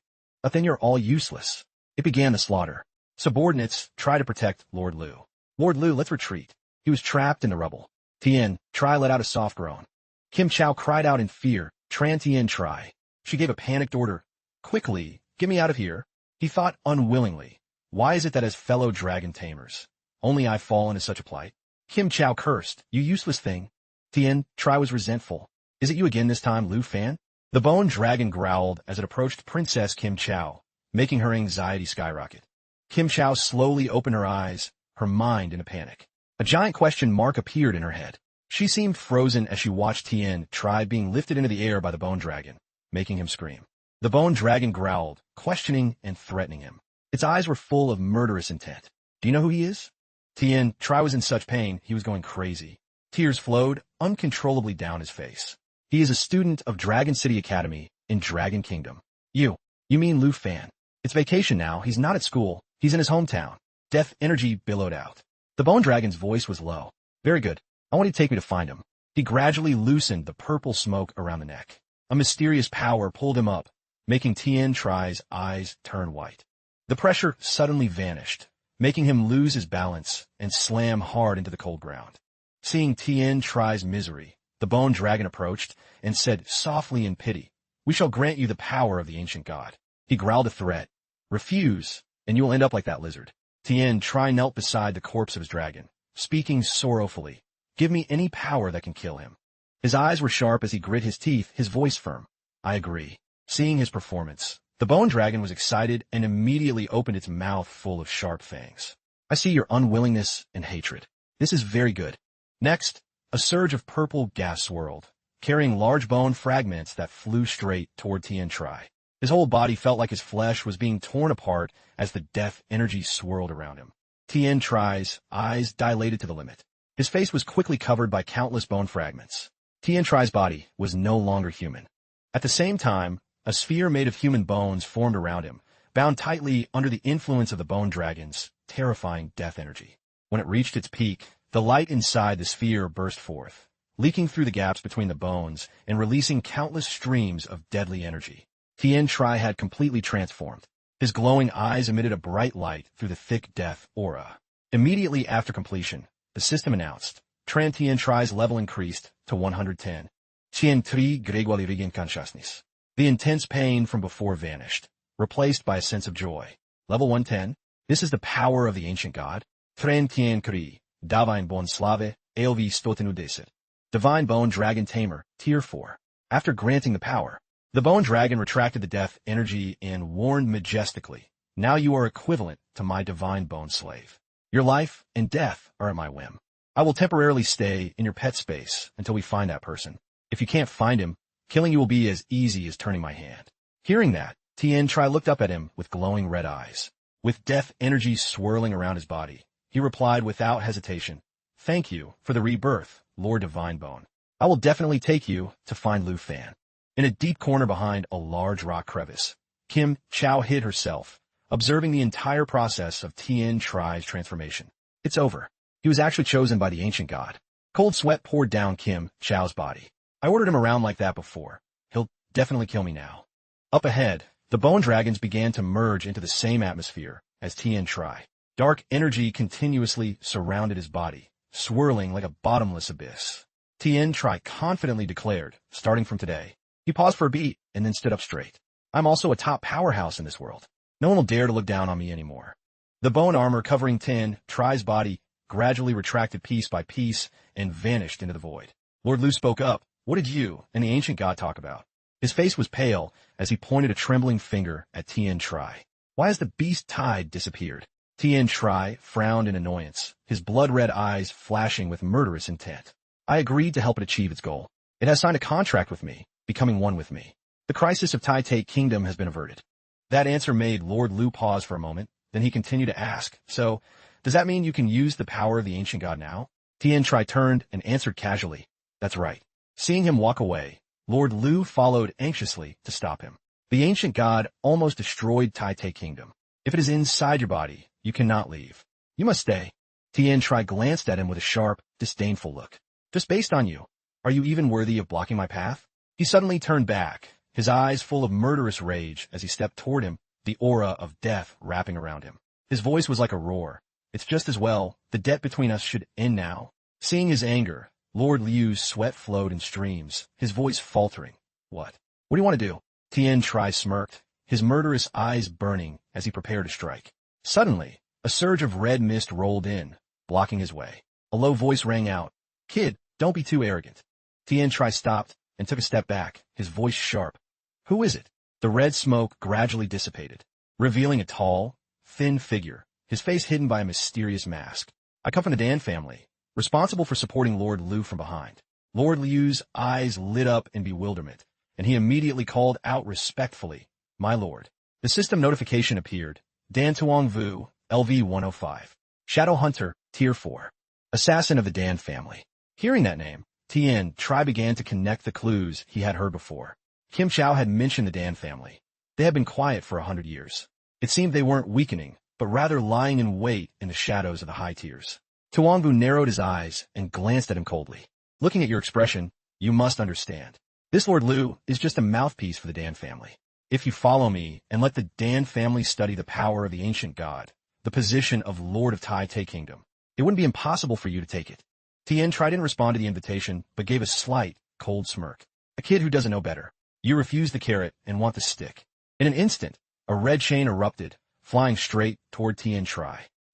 then you're all useless. It began the slaughter. Subordinates tried to protect Lord Lu. Lord Lu, let's retreat. He was trapped in the rubble. Tien Tri let out a soft groan. Kim Chow cried out in fear. Tran Tien Tri. She gave a panicked order. Quickly, get me out of here. He thought unwillingly. Why is it that as fellow dragon tamers, only I fall into such a plight? Kim Chow cursed. You useless thing. Tien Tri was resentful. Is it you again this time, Lu Fan? The bone dragon growled as it approached Princess Kim Chow, making her anxiety skyrocket. Kim Chow slowly opened her eyes, her mind in a panic. A giant question mark appeared in her head. She seemed frozen as she watched Tien Tri being lifted into the air by the bone dragon, making him scream. The bone dragon growled, questioning and threatening him. Its eyes were full of murderous intent. Do you know who he is? Tien Tri was in such pain, he was going crazy. Tears flowed uncontrollably down his face. He is a student of Dragon City Academy in Dragon Kingdom. You mean Lu Fan. It's vacation now, he's not at school, he's in his hometown. Death energy billowed out. The bone dragon's voice was low. Very good. I want you to take me to find him. He gradually loosened the purple smoke around the neck. A mysterious power pulled him up, making Tien Tri's eyes turn white. The pressure suddenly vanished, making him lose his balance and slam hard into the cold ground. Seeing Tien Tri's misery, the bone dragon approached and said softly in pity, "We shall grant you the power of the ancient god." He growled a threat. "Refuse, and you will end up like that lizard." Tien Tri knelt beside the corpse of his dragon, speaking sorrowfully, "Give me any power that can kill him." His eyes were sharp as he grit his teeth, his voice firm. "I agree." Seeing his performance, the bone dragon was excited and immediately opened its mouth full of sharp fangs. "I see your unwillingness and hatred. This is very good." Next, a surge of purple gas swirled, carrying large bone fragments that flew straight toward Tien Tri. His whole body felt like his flesh was being torn apart as the death energy swirled around him. Tien Tri's eyes dilated to the limit. His face was quickly covered by countless bone fragments. Tien Tri's body was no longer human. At the same time, a sphere made of human bones formed around him, bound tightly under the influence of the bone dragon's terrifying death energy. When it reached its peak, the light inside the sphere burst forth, leaking through the gaps between the bones and releasing countless streams of deadly energy. Tien Tri had completely transformed. His glowing eyes emitted a bright light through the thick death aura. Immediately after completion, the system announced, Tien Tri's level increased to 110. Tien Tri Greguali regained consciousness. The intense pain from before vanished, replaced by a sense of joy. Level 110. This is the power of the ancient god. Tren Tien Kri, Divine Bon Slave, Aelvi Stotenu Desit. Divine Bone Dragon Tamer, Tier 4. After granting the power, the bone dragon retracted the death energy and warned majestically, "Now you are equivalent to my divine bone slave. Your life and death are at my whim. I will temporarily stay in your pet space until we find that person. If you can't find him, killing you will be as easy as turning my hand." Hearing that, Tien Tri looked up at him with glowing red eyes. With death energy swirling around his body, he replied without hesitation, "Thank you for the rebirth, Lord Divine Bone. I will definitely take you to find Lu Fan." In a deep corner behind a large rock crevice, Kim Chow hid herself, observing the entire process of Tien Tri's transformation. It's over. He was actually chosen by the ancient god. Cold sweat poured down Kim Chow's body. "I ordered him around like that before. He'll definitely kill me now." Up ahead, the bone dragons began to merge into the same atmosphere as Tien Tri. Dark energy continuously surrounded his body, swirling like a bottomless abyss. Tien Tri confidently declared, "Starting from today." He paused for a beat and then stood up straight. "I'm also a top powerhouse in this world. No one will dare to look down on me anymore." The bone armor covering Tien Tri's body gradually retracted piece by piece and vanished into the void. Lord Lu spoke up. "What did you and the ancient god talk about?" His face was pale as he pointed a trembling finger at Tien Tri. "Why has the beast tide disappeared?" Tien Tri frowned in annoyance, his blood-red eyes flashing with murderous intent. "I agreed to help it achieve its goal. It has signed a contract with me, becoming one with me. The crisis of Tai Tai Kingdom has been averted." That answer made Lord Lu pause for a moment, then he continued to ask, "So, does that mean you can use the power of the ancient god now?" Tien Tri turned and answered casually, "That's right." Seeing him walk away, Lord Lu followed anxiously to stop him. The ancient god almost destroyed Tai Tai Kingdom. If it is inside your body, you cannot leave. You must stay. Tien Tri glanced at him with a sharp, disdainful look. "Just based on you, are you even worthy of blocking my path?" He suddenly turned back, his eyes full of murderous rage as he stepped toward him, the aura of death wrapping around him. His voice was like a roar. "It's just as well. The debt between us should end now." Seeing his anger, Lord Liu's sweat flowed in streams, his voice faltering. What do you want to do?" Tien Tri smirked, his murderous eyes burning as he prepared to strike. Suddenly, a surge of red mist rolled in, blocking his way. A low voice rang out, "Kid, don't be too arrogant." Tien Tri stopped and took a step back, his voice sharp. "Who is it?" The red smoke gradually dissipated, revealing a tall, thin figure, his face hidden by a mysterious mask. "I come from the Dan family, responsible for supporting Lord Lu from behind." Lord Liu's eyes lit up in bewilderment, and he immediately called out respectfully, "My lord." The system notification appeared. Dan Tuong Vu, LV 105. Shadow Hunter, Tier 4. Assassin of the Dan family. Hearing that name, Tien Tri began to connect the clues he had heard before. Kim Chow had mentioned the Dan family. They had been quiet for 100 years. It seemed they weren't weakening, but rather lying in wait in the shadows of the high tiers. Tuongbu narrowed his eyes and glanced at him coldly. "Looking at your expression, you must understand. This Lord Liu is just a mouthpiece for the Dan family. If you follow me and let the Dan family study the power of the ancient god, the position of Lord of Tai Tai Kingdom, it wouldn't be impossible for you to take it. Tien didn't respond to the invitation, but gave a slight, cold smirk. A kid who doesn't know better. You refuse the carrot and want the stick. In an instant, a red chain erupted, flying straight toward Tien.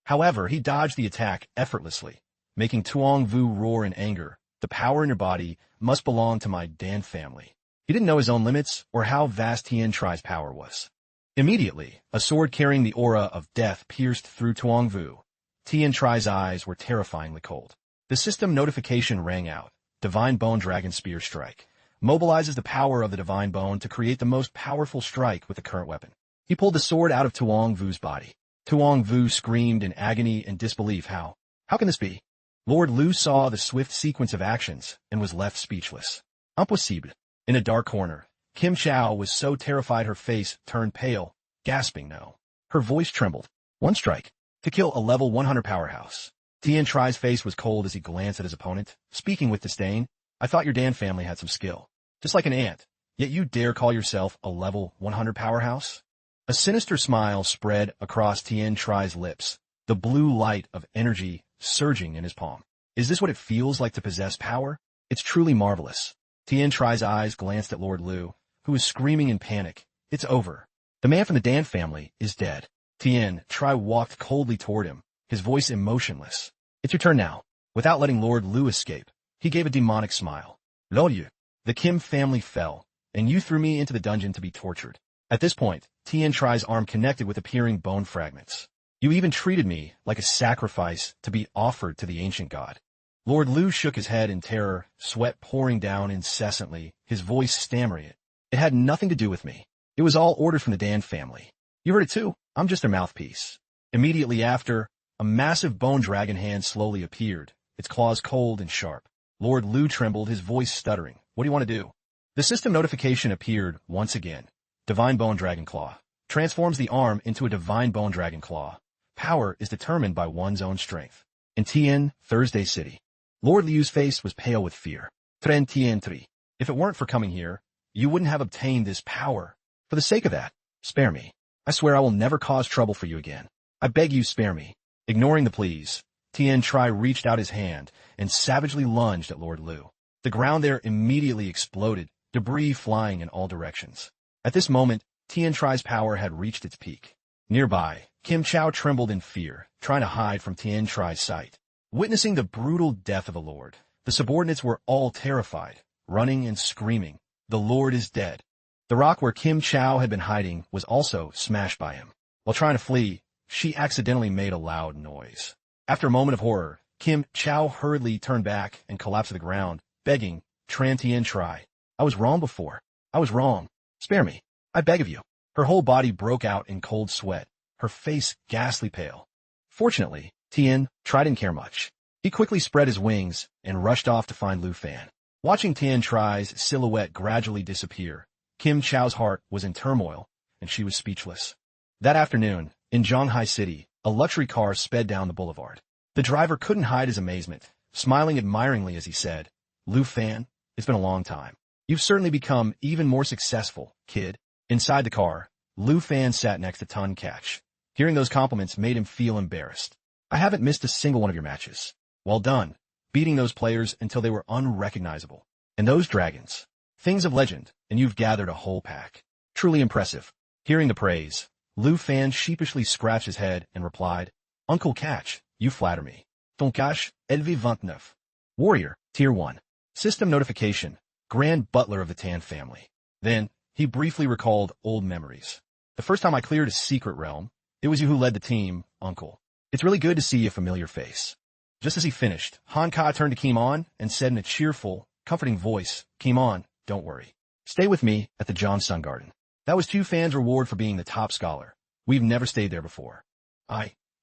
However, he dodged the attack effortlessly, making Tuong Vu roar in anger. The power in your body must belong to my Dan family. He didn't know his own limits or how vast Tien-Tri's power was. Immediately, a sword carrying the aura of death pierced through Tuong Vu. Tien-Tri's eyes were terrifyingly cold. The system notification rang out. Divine Bone Dragon Spear Strike. Mobilizes the power of the Divine Bone to create the most powerful strike with the current weapon. He pulled the sword out of Tuong Vu's body. Tuong Vu screamed in agony and disbelief. How can this be? Lord Liu saw the swift sequence of actions and was left speechless. Impossible. In a dark corner, Kim Chao was so terrified her face turned pale, gasping no. Her voice trembled. One strike. To kill a level 100 powerhouse. Tien-Tri's face was cold as he glanced at his opponent, speaking with disdain. I thought your Dan family had some skill. Just like an ant. Yet you dare call yourself a level 100 powerhouse? A sinister smile spread across Tien-Tri's lips, the blue light of energy surging in his palm. Is this what it feels like to possess power? It's truly marvelous. Tien-Tri's eyes glanced at Lord Liu, who was screaming in panic. It's over. The man from the Dan family is dead. Tien-Tri walked coldly toward him, his voice emotionless. It's your turn now. Without letting Lord Liu escape, he gave a demonic smile. Lord Liu, the Kim family fell, and you threw me into the dungeon to be tortured. At this point, Tien-Tri's arm connected with appearing bone fragments. You even treated me like a sacrifice to be offered to the ancient god. Lord Liu shook his head in terror, sweat pouring down incessantly, his voice stammering it. It had nothing to do with me. It was all ordered from the Dan family. You heard it too. I'm just their mouthpiece. Immediately after, a massive bone dragon hand slowly appeared, its claws cold and sharp. Lord Liu trembled, his voice stuttering. What do you want to do? The system notification appeared once again. Divine Bone Dragon Claw. Transforms the arm into a Divine Bone Dragon Claw. Power is determined by one's own strength. In Tien, Thursday City. Lord Liu's face was pale with fear. Tren Tien Tri. If it weren't for coming here, you wouldn't have obtained this power. For the sake of that, spare me. I swear I will never cause trouble for you again. I beg you, spare me. Ignoring the pleas, Tien-Tri reached out his hand and savagely lunged at Lord Liu. The ground there immediately exploded, debris flying in all directions. At this moment, Tien-Tri's power had reached its peak. Nearby, Kim Chao trembled in fear, trying to hide from Tien-Tri's sight. Witnessing the brutal death of the Lord, the subordinates were all terrified, running and screaming. The Lord is dead. The rock where Kim Chao had been hiding was also smashed by him. While trying to flee, she accidentally made a loud noise. After a moment of horror, Kim Chao hurriedly turned back and collapsed to the ground, begging, Tran Tien-Tri. I was wrong before. I was wrong. Spare me. I beg of you. Her whole body broke out in cold sweat, her face ghastly pale. Fortunately, Tien-Tri didn't care much. He quickly spread his wings and rushed off to find Lu Fan. Watching Tien-Tri's silhouette gradually disappear, Kim Chao's heart was in turmoil, and she was speechless. That afternoon, in Zhonghai City, a luxury car sped down the boulevard. The driver couldn't hide his amazement, smiling admiringly as he said, Lu Fan, it's been a long time. You've certainly become even more successful, kid. Inside the car, Lu Fan sat next to Tun Catch. Hearing those compliments made him feel embarrassed. I haven't missed a single one of your matches. Well done, beating those players until they were unrecognizable. And those dragons, things of legend, and you've gathered a whole pack. Truly impressive. Hearing the praise, Lu Fan sheepishly scratched his head and replied, Uncle Catch, you flatter me. Ton Catch, élevé 29. Warrior, Tier 1. System notification, Grand Butler of the Tan family. Then, he briefly recalled old memories. The first time I cleared a secret realm, it was you who led the team, Uncle. It's really good to see a familiar face. Just as he finished, Han Ka turned to Kim On and said in a cheerful, comforting voice, Kim On, don't worry. Stay with me at the John Sun Garden. That was Chu Fan's reward for being the top scholar. We've never stayed there before.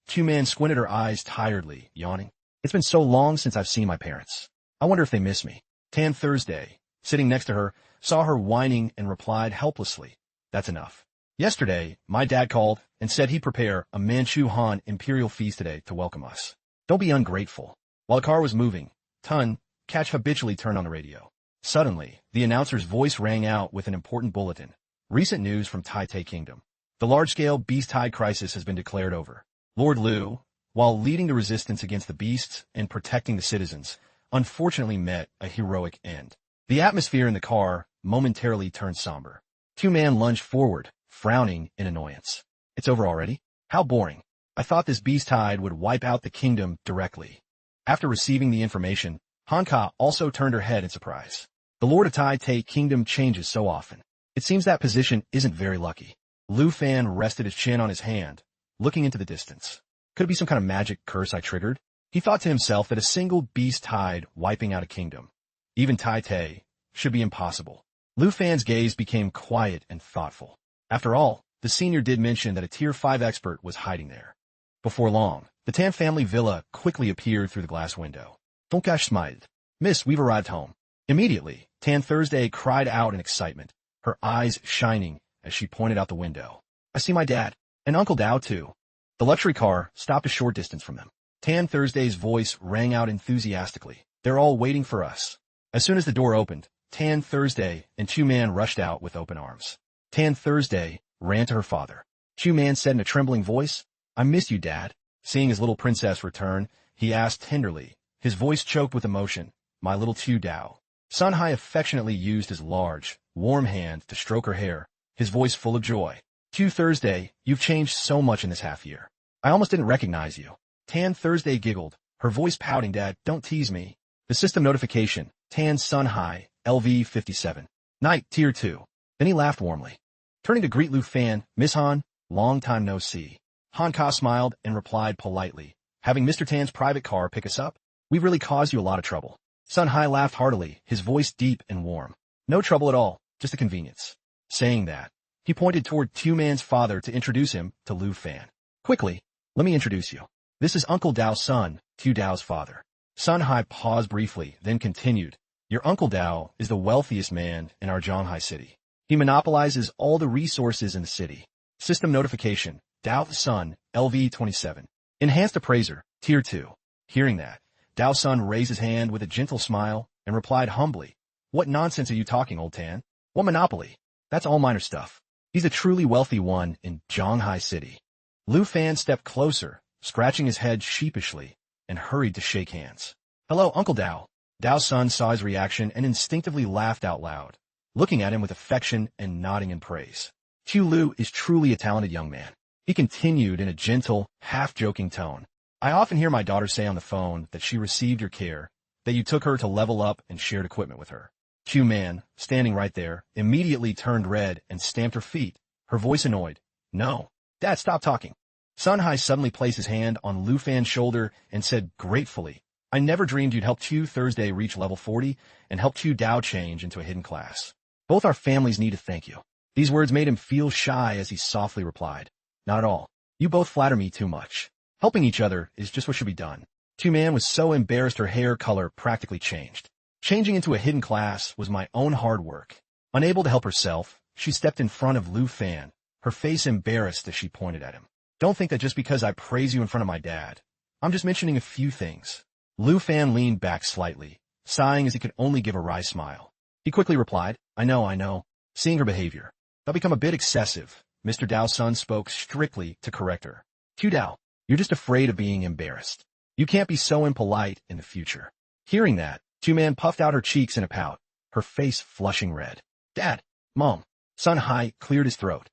Chu Man squinted her eyes tiredly, yawning. It's been so long since I've seen my parents. I wonder if they miss me. Tan Thursday, sitting next to her, saw her whining and replied helplessly, that's enough. Yesterday, my dad called and said he'd prepare a Manchu Han imperial feast today to welcome us. Don't be ungrateful. While the car was moving, Tun Catch habitually turned on the radio. Suddenly, the announcer's voice rang out with an important bulletin. Recent news from Tai Kingdom. The large-scale beast tide crisis has been declared over. Lord Liu, while leading the resistance against the beasts and protecting the citizens, unfortunately met a heroic end. The atmosphere in the car momentarily turned somber. Two-man lunged forward, frowning in annoyance. It's over already? How boring. I thought this beast tide would wipe out the kingdom directly. After receiving the information, Hanka also turned her head in surprise. The Lord of Tai Kingdom changes so often. It seems that position isn't very lucky. Lu Fan rested his chin on his hand, looking into the distance. Could it be some kind of magic curse I triggered? He thought to himself that a single beast tide wiping out a kingdom, even Tai, should be impossible. Lu Fan's gaze became quiet and thoughtful. After all, the senior did mention that a Tier 5 expert was hiding there. Before long, the Tan family villa quickly appeared through the glass window. Tonkash smiled. Miss, we've arrived home. Immediately, Tan Thursday cried out in excitement, her eyes shining as she pointed out the window. I see my dad, and Uncle Dao too. The luxury car stopped a short distance from them. Tan Thursday's voice rang out enthusiastically. They're all waiting for us. As soon as the door opened, Tan Thursday and Two-Man rushed out with open arms. Tan Thursday ran to her father. Two-Man said in a trembling voice, I miss you, Dad. Seeing his little princess return, he asked tenderly, his voice choked with emotion, my little Two Dao. Sun Hai affectionately used his large, warm hand to stroke her hair, his voice full of joy. Two Thursday, you've changed so much in this half year. I almost didn't recognize you. Tan Thursday giggled, her voice pouting, Dad, don't tease me. The system notification, Tan Sun Hai, LV57. Night, Tier 2. Then he laughed warmly. Turning to greet Lu Fan, Miss Han, long time no see. Han Ka smiled and replied politely, having Mr. Tan's private car pick us up? We've really caused you a lot of trouble. Sun Hai laughed heartily, his voice deep and warm. No trouble at all, just a convenience. Saying that, he pointed toward Two-Man's father to introduce him to Lu Fan. Quickly, let me introduce you. This is Uncle Dao's son, Two Dao's father. Sun Hai paused briefly, then continued. Your Uncle Dao is the wealthiest man in our Zhanghai city. He monopolizes all the resources in the city. System notification, Dao the Sun, LV27. Enhanced appraiser, Tier 2. Hearing that, Dao Sun raised his hand with a gentle smile and replied humbly, What nonsense are you talking, old Tan? What monopoly? That's all minor stuff. He's a truly wealthy one in Zhanghai city. Lu Fan stepped closer, scratching his head sheepishly, and hurried to shake hands. Hello, Uncle Dao. Dao Sun saw his reaction and instinctively laughed out loud, looking at him with affection and nodding in praise. Qiu Lu is truly a talented young man. He continued in a gentle, half-joking tone. I often hear my daughter say on the phone that she received your care, that you took her to level up and shared equipment with her. Q-Man, standing right there, immediately turned red and stamped her feet, her voice annoyed. No. Dad, stop talking. Sun Hai suddenly placed his hand on Lu Fan's shoulder and said gratefully, I never dreamed you'd help Qiu Thursday reach level 40 and help Qiu Dao change into a hidden class. Both our families need to thank you. These words made him feel shy as he softly replied, Not at all. You both flatter me too much. Helping each other is just what should be done. Two-Man was so embarrassed her hair color practically changed. Changing into a hidden class was my own hard work. Unable to help herself, she stepped in front of Lu Fan, her face embarrassed as she pointed at him. Don't think that just because I praise you in front of my dad. I'm just mentioning a few things. Lu Fan leaned back slightly, sighing as he could only give a wry smile. He quickly replied, I know. Seeing her behavior. That'll become a bit excessive. Mr. Dao's son spoke strictly to correct her. Q Dao, you're just afraid of being embarrassed. You can't be so impolite in the future. Hearing that, Two-Man puffed out her cheeks in a pout, her face flushing red. Dad, Mom. Sun Hai cleared his throat,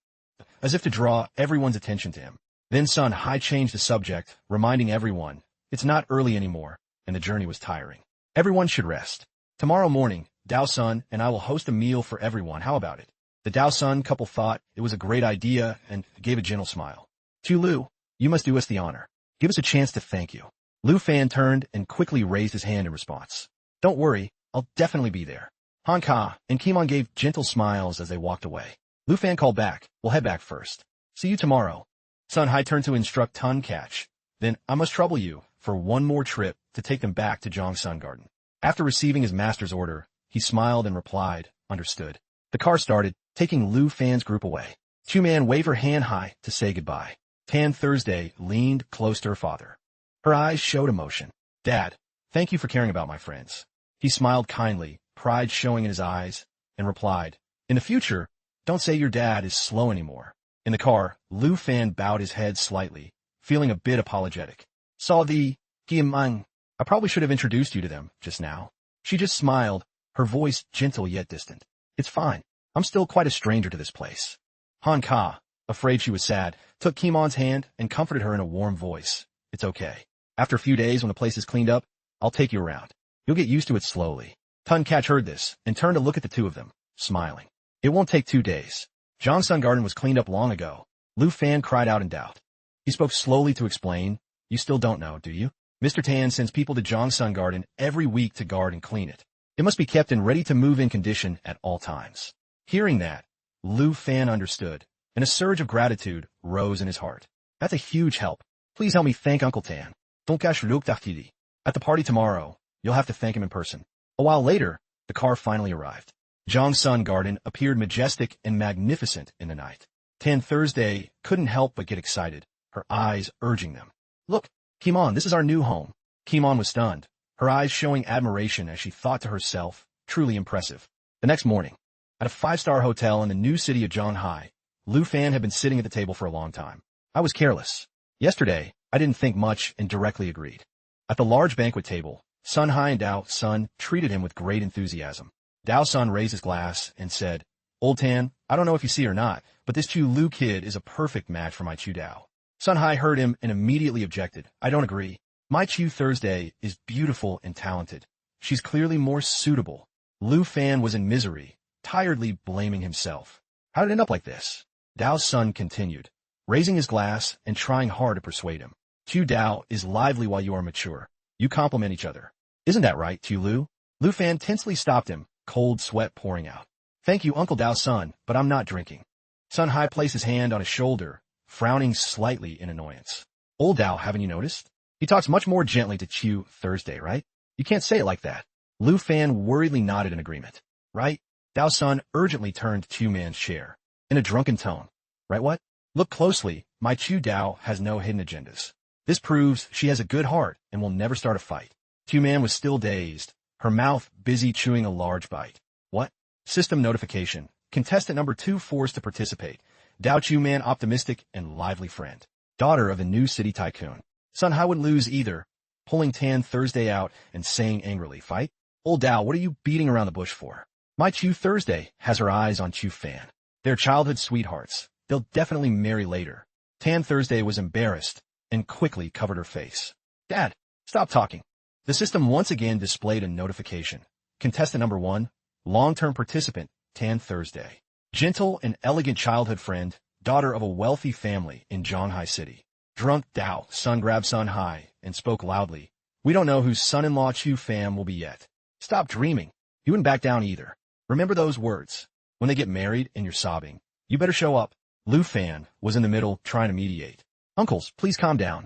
as if to draw everyone's attention to him. Then Sun Hai changed the subject, reminding everyone, it's not early anymore, and the journey was tiring. Everyone should rest. Tomorrow morning, Dao Sun and I will host a meal for everyone. How about it? The Dao Sun couple thought it was a great idea and gave a gentle smile. Tu Lu, you must do us the honor. Give us a chance to thank you. Lu Fan turned and quickly raised his hand in response. Don't worry, I'll definitely be there. Han Ka and Kimon gave gentle smiles as they walked away. Lu Fan called back, we'll head back first. See you tomorrow. Sun Hai turned to instruct Tun Catch. Then I must trouble you for one more trip to take them back to Zhang Sun Garden. After receiving his master's order, he smiled and replied, understood. The car started, taking Lu Fan's group away. Two-Man waved her hand high to say goodbye. Tan Thursday leaned close to her father. Her eyes showed emotion. Dad, thank you for caring about my friends. He smiled kindly pride showing in his eyes, and replied, "In the future, don't say your dad is slow anymore." In the car, Lu Fan bowed his head slightly, feeling a bit apologetic. "Saw the Tien Hung. I probably should have introduced you to them just now." She just smiled, her voice gentle yet distant. "It's fine. I'm still quite a stranger to this place." Han Ka, afraid she was sad, took Kimon's hand and comforted her in a warm voice. "It's okay. After a few days when the place is cleaned up, I'll take you around. You'll get used to it slowly." Tun Catch heard this and turned to look at the two of them, smiling. "It won't take 2 days. Zhongshan Garden was cleaned up long ago." Lu Fan cried out in doubt. He spoke slowly to explain, "You still don't know, do you? Mr. Tan sends people to Zhongshan Garden every week to guard and clean it. It must be kept in ready-to-move-in condition at all times." Hearing that, Lu Fan understood, and a surge of gratitude rose in his heart. "That's a huge help. Please help me thank Uncle Tan. At the party tomorrow, you'll have to thank him in person." A while later, the car finally arrived. Zhongshan Garden appeared majestic and magnificent in the night. Tan Thursday couldn't help but get excited, her eyes urging them. "Look, Kimon, this is our new home." Kimon was stunned, her eyes showing admiration as she thought to herself, truly impressive. The next morning, at a 5-star hotel in the new city of Zhonghai, Lu Fan had been sitting at the table for a long time. "I was careless. Yesterday, I didn't think much and directly agreed." At the large banquet table, Sun Hai and Dao Sun treated him with great enthusiasm. Dao Sun raised his glass and said, "Old Tan, I don't know if you see or not, but this Chu Lu kid is a perfect match for my Chu Dao." Sun Hai heard him and immediately objected. "I don't agree. My Chu Thursday is beautiful and talented. She's clearly more suitable." Lu Fan was in misery, tiredly blaming himself. "How did it end up like this?" Dao's son continued, raising his glass and trying hard to persuade him. "Chu Dao is lively while you are mature. You complement each other. Isn't that right, Chu Lu?" Lu Fan tensely stopped him, cold sweat pouring out. "Thank you, Uncle Dao's son, but I'm not drinking." Sun Hai placed his hand on his shoulder, frowning slightly in annoyance. "Old Dao, haven't you noticed? He talks much more gently to Chu Thursday, right? You can't say it like that." Lu Fan worriedly nodded in agreement. "Right?" Dao's son urgently turned to Chu Man's chair, in a drunken tone. "Right what? Look closely, my Chu Dao has no hidden agendas. This proves she has a good heart and will never start a fight." Chu Man was still dazed, her mouth busy chewing a large bite. "What?" System notification. Contestant number 2 forced to participate. Dao Chu Man, optimistic and lively friend. Daughter of the new city tycoon. Sun Hai wouldn't lose either, pulling Tan Thursday out and saying angrily, "Fight? Old Dao, what are you beating around the bush for? My Chu Thursday has her eyes on Chu Fan. They're childhood sweethearts. They'll definitely marry later." Tan Thursday was embarrassed and quickly covered her face. "Dad, stop talking." The system once again displayed a notification. Contestant number 1, long-term participant, Tan Thursday. Gentle and elegant childhood friend, daughter of a wealthy family in Zhonghai City. Drunk Dao Sun grabbed Sun Hai and spoke loudly. "We don't know whose son-in-law Chu Fan will be yet. Stop dreaming. You wouldn't back down either. Remember those words. When they get married and you're sobbing, you better show up." Lu Fan was in the middle trying to mediate. "Uncles, please calm down."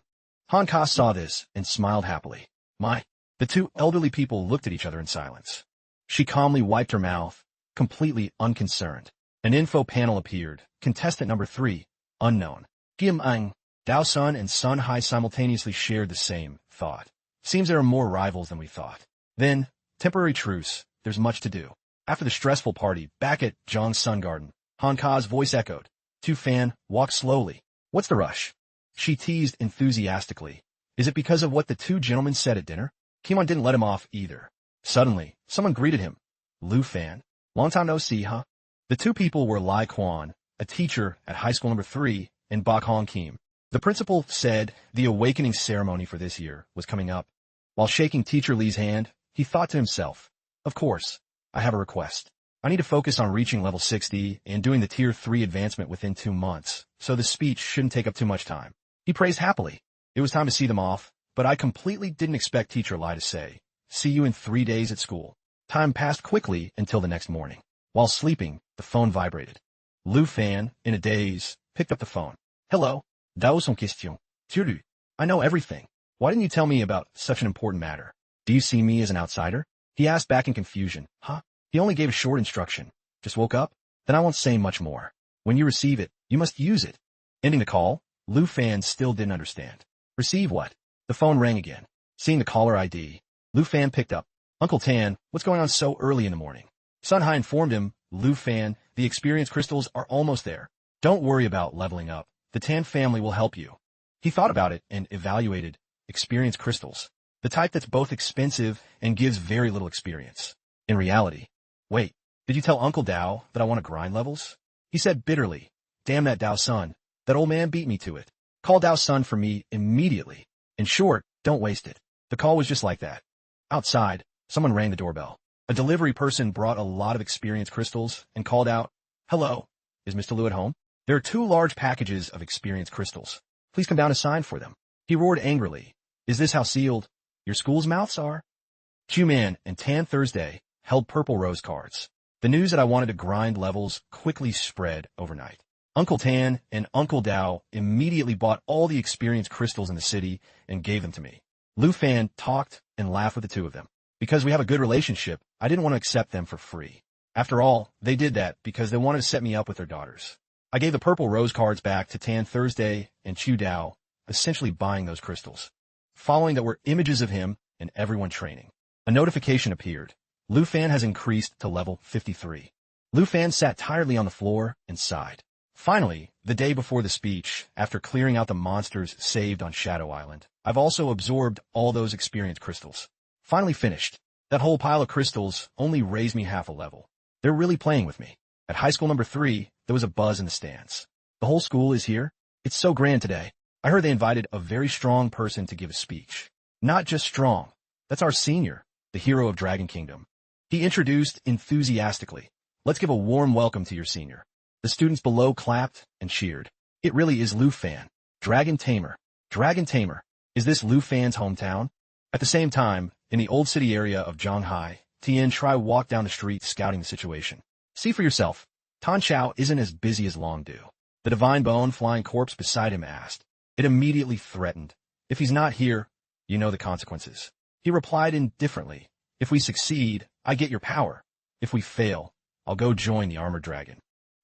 Han Ka saw this and smiled happily. "My." The two elderly people looked at each other in silence. She calmly wiped her mouth, completely unconcerned. An info panel appeared. Contestant number 3, unknown. Tien Hung. Dao Sun and Sun Hai simultaneously shared the same thought. "Seems there are more rivals than we thought." Then, temporary truce. There's much to do. After the stressful party, back at Zhongshan Garden, Han Ka's voice echoed. Chu Fan, walk slowly. "What's the rush?" She teased enthusiastically. "Is it because of what the 2 gentlemen said at dinner?" Kimon didn't let him off either. Suddenly, someone greeted him. "Lu Fan, long time no see, huh?" The 2 people were Lai Quan, a teacher at high school number 3, and Bak Hong Kim. The principal said the awakening ceremony for this year was coming up. While shaking Teacher Lee's hand, he thought to himself, "Of course, I have a request. I need to focus on reaching level 60 and doing the Tier 3 advancement within 2 months, so the speech shouldn't take up too much time." He praised happily. It was time to see them off, but I completely didn't expect Teacher Lai to say, "See you in 3 days at school." Time passed quickly until the next morning. While sleeping, the phone vibrated. Lu Fan, in a daze, picked up the phone. "Hello. Dao son question. Tiru. I know everything. Why didn't you tell me about such an important matter? Do you see me as an outsider?" He asked back in confusion. "Huh?" He only gave a short instruction. "Just woke up? Then I won't say much more. When you receive it, you must use it." Ending the call, Lu Fan still didn't understand. "Receive what?" The phone rang again. Seeing the caller ID, Lu Fan picked up. Uncle Tan, what's going on so early in the morning? Sun Hai informed him, Lu Fan, the experience crystals are almost there. Don't worry about leveling up. The Tan family will help you. He thought about it and evaluated experience crystals, the type that's both expensive and gives very little experience. In reality, wait, did you tell Uncle Dao that I want to grind levels? He said bitterly, damn that Dao son, that old man beat me to it. Call Dao son for me immediately. In short, don't waste it. The call was just like that. Outside, someone rang the doorbell. A delivery person brought a lot of experience crystals and called out, hello, is Mr. Liu at home? There are 2 large packages of experience crystals. Please come down and sign for them. He roared angrily. Is this how sealed your school's mouths are? Q-Man and Tan Thursday held purple rose cards. The news that I wanted to grind levels quickly spread overnight. Uncle Tan and Uncle Dao immediately bought all the experience crystals in the city and gave them to me. Lu Fan talked and laughed with the 2 of them. Because we have a good relationship, I didn't want to accept them for free. After all, they did that because they wanted to set me up with their daughters. I gave the purple rose cards back to Tan Thursday and Chu Dao, essentially buying those crystals. Following that were images of him and everyone training. A notification appeared. Lu Fan has increased to level 53. Lu Fan sat tiredly on the floor and sighed. Finally, the day before the speech, after clearing out the monsters saved on Shadow Island, I've also absorbed all those experience crystals. Finally finished. That whole pile of crystals only raised me half a level. They're really playing with me. At high school number 3, there was a buzz in the stands. The whole school is here. It's so grand today. I heard they invited a very strong person to give a speech. Not just strong. That's our senior, the hero of Dragon Kingdom. He introduced enthusiastically. Let's give a warm welcome to your senior. The students below clapped and cheered. It really is Lu Fan. Dragon Tamer. Dragon Tamer. Is this Lu Fan's hometown? At the same time, in the old city area of Zhanghai, Tien Tri walked down the street scouting the situation. See for yourself. Tan Chao isn't as busy as Longdu. The divine bone flying corpse beside him asked. It immediately threatened. If he's not here, you know the consequences. He replied indifferently. If we succeed, I get your power. If we fail, I'll go join the armored dragon.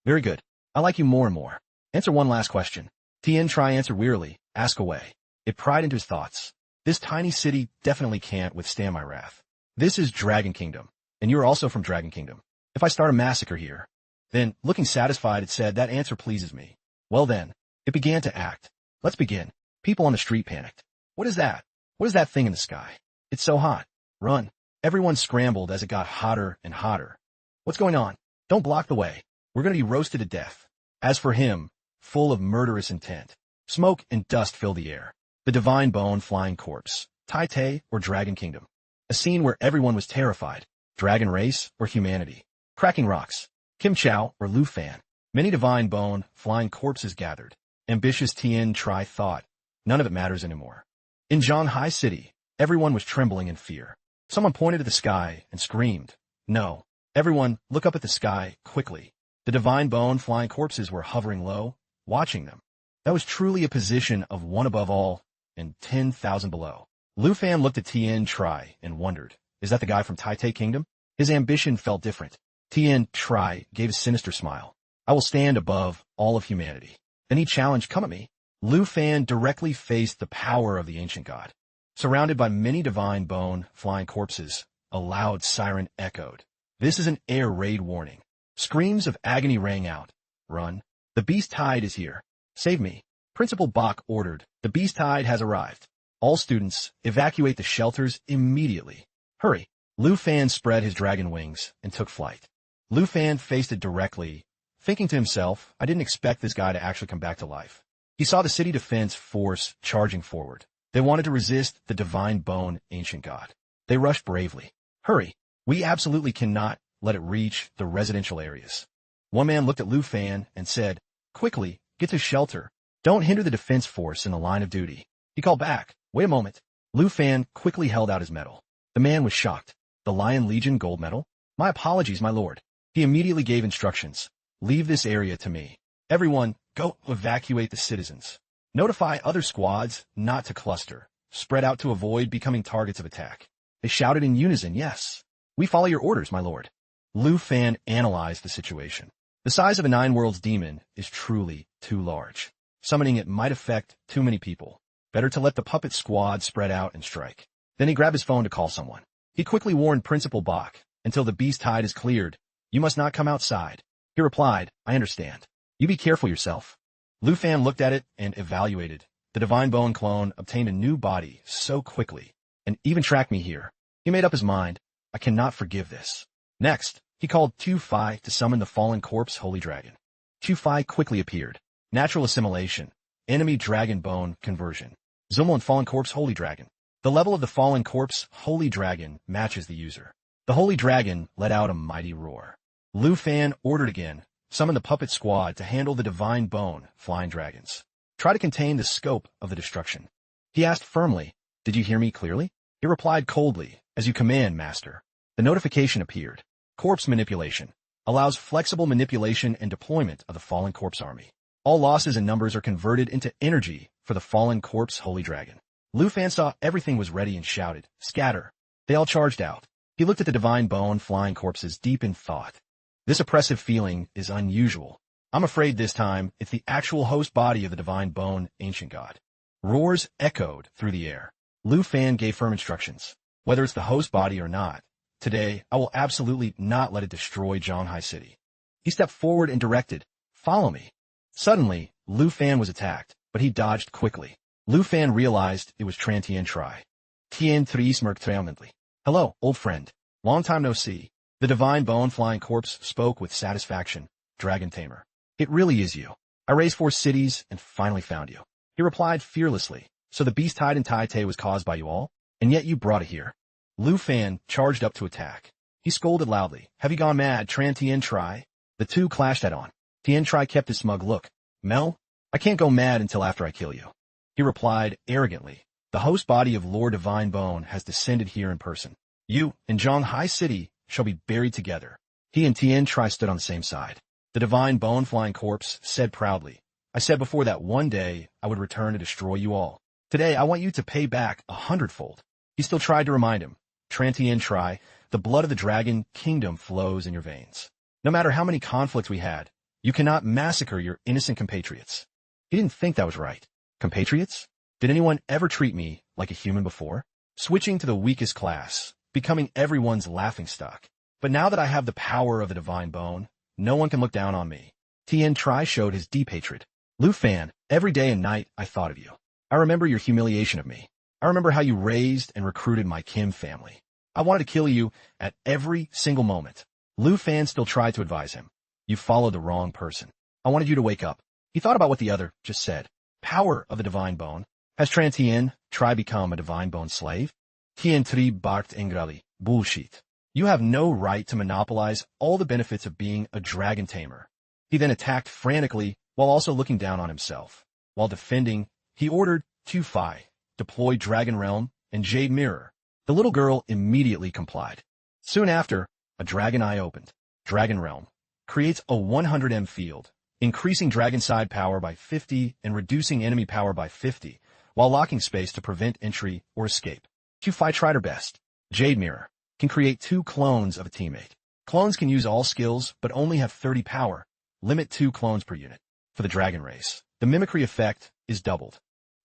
Very good. I like you more and more. Answer one last question. Tien Tri answered wearily. Ask away. It pried into his thoughts. This tiny city definitely can't withstand my wrath. This is Dragon Kingdom, and you're also from Dragon Kingdom. If I start a massacre here, then, looking satisfied, it said, that answer pleases me. Well then, it began to act. Let's begin. People on the street panicked. What is that? What is that thing in the sky? It's so hot. Run. Everyone scrambled as it got hotter and hotter. What's going on? Don't block the way. We're going to be roasted to death. As for him, full of murderous intent, smoke and dust filled the air. The divine bone flying corpse. Tai Tai or Dragon Kingdom. A scene where everyone was terrified. Dragon race or humanity. Cracking rocks. Kim Chow or Lu Fan. Many divine bone flying corpses gathered. Ambitious Tien Tri thought. None of it matters anymore. In Zhanghai City, everyone was trembling in fear. Someone pointed to the sky and screamed. No. Everyone, look up at the sky, quickly. The divine bone flying corpses were hovering low, watching them. That was truly a position of one above all and 10,000 below. Lu Fan looked at Tien Tri and wondered, is that the guy from Tai Tai Kingdom? His ambition felt different. Tien Tri gave a sinister smile. I will stand above all of humanity. Then he challenged, come at me. Lu Fan directly faced the power of the ancient god. Surrounded by many divine bone flying corpses, a loud siren echoed. This is an air raid warning. Screams of agony rang out. Run. The beast tide is here. Save me. Principal Bach ordered. The beast tide has arrived. All students, evacuate the shelters immediately. Hurry. Lu Fan spread his dragon wings and took flight. Lu Fan faced it directly, thinking to himself, I didn't expect this guy to actually come back to life. He saw the city defense force charging forward. They wanted to resist the divine bone ancient god. They rushed bravely. Hurry. We absolutely cannot let it reach the residential areas. One man looked at Lu Fan and said, quickly, get to shelter. Don't hinder the defense force in the line of duty. He called back. Wait a moment. Lu Fan quickly held out his medal. The man was shocked. The Lion Legion gold medal? My apologies, my lord. He immediately gave instructions. Leave this area to me. Everyone, go evacuate the citizens. Notify other squads not to cluster. Spread out to avoid becoming targets of attack. They shouted in unison, yes. We follow your orders, my lord. Lu Fan analyzed the situation. The size of a 9 worlds demon is truly too large. Summoning it might affect too many people. Better to let the puppet squad spread out and strike. Then he grabbed his phone to call someone. He quickly warned Principal Bach, "Until the beast tide is cleared, you must not come outside." He replied, "I understand. You be careful yourself." Lu Fan looked at it and evaluated. The Divine Bone clone obtained a new body so quickly, and even tracked me here. He made up his mind. I cannot forgive this. Next, he called Tu Fai to summon the fallen corpse Holy Dragon. Tu Fai quickly appeared. Natural assimilation. Enemy Dragon Bone conversion. Zumon Fallen Corpse Holy Dragon. The level of the Fallen Corpse Holy Dragon matches the user. The Holy Dragon let out a mighty roar. Lu Fan ordered again, summon the puppet squad to handle the Divine Bone Flying Dragons. Try to contain the scope of the destruction. He asked firmly, "Did you hear me clearly?" He replied coldly, "As you command, Master." The notification appeared. Corpse manipulation. Allows flexible manipulation and deployment of the Fallen Corpse army. All losses and numbers are converted into energy for the Fallen Corpse Holy Dragon. Lu Fan saw everything was ready and shouted, "Scatter." They all charged out. He looked at the Divine Bone Flying Corpses deep in thought. This oppressive feeling is unusual. I'm afraid this time it's the actual host body of the Divine Bone Ancient God. Roars echoed through the air. Lu Fan gave firm instructions. Whether it's the host body or not, today I will absolutely not let it destroy Zhanghai City. He stepped forward and directed, "Follow me." Suddenly, Lu Fan was attacked, but he dodged quickly. Lu Fan realized it was Tien Tri. Tien Tri smirked triumphantly. "Hello, old friend. Long time no see." The Divine Bone Flying Corpse spoke with satisfaction. "Dragon Tamer. It really is you. I raised 4 cities and finally found you." He replied fearlessly. "So the beast tide in Tai was caused by you all? And yet you brought it here." Lu Fan charged up to attack. He scolded loudly. "Have you gone mad, Tien Tri?" The two clashed head-on. Tien Tri kept his smug look. "Mel, I can't go mad until after I kill you." He replied arrogantly. "The host body of Lord Divine Bone has descended here in person. You and Zhanghai City shall be buried together." He and Tien Tri stood on the same side. The Divine Bone Flying Corpse said proudly, "I said before that one day I would return to destroy you all. Today I want you to pay back 100-fold. He still tried to remind him. "Tien Tri, the blood of the Dragon Kingdom flows in your veins. No matter how many conflicts we had, you cannot massacre your innocent compatriots." He didn't think that was right. Compatriots? Did anyone ever treat me like a human before? Switching to the weakest class, becoming everyone's laughingstock. But now that I have the power of the Divine Bone, no one can look down on me. Tien Tri showed his deep hatred. "Lu Fan, every day and night I thought of you. I remember your humiliation of me. I remember how you raised and recruited my Kim family. I wanted to kill you at every single moment." Lu Fan still tried to advise him. "You followed the wrong person. I wanted you to wake up." He thought about what the other just said. Power of the Divine Bone. Has Tien Tri become a Divine Bone slave? Tien Tri barked angrily. "Bullshit. You have no right to monopolize all the benefits of being a dragon tamer." He then attacked frantically while also looking down on himself. While defending, he ordered Tu Fai, deploy Dragon Realm and Jade Mirror. The little girl immediately complied. Soon after, a dragon eye opened. Dragon Realm creates a 100M field, increasing dragon side power by 50 and reducing enemy power by 50, while locking space to prevent entry or escape. Tu Fai tried her best. Jade Mirror can create 2 clones of a teammate. Clones can use all skills, but only have 30 power. Limit 2 clones per unit. For the dragon race, the mimicry effect is doubled.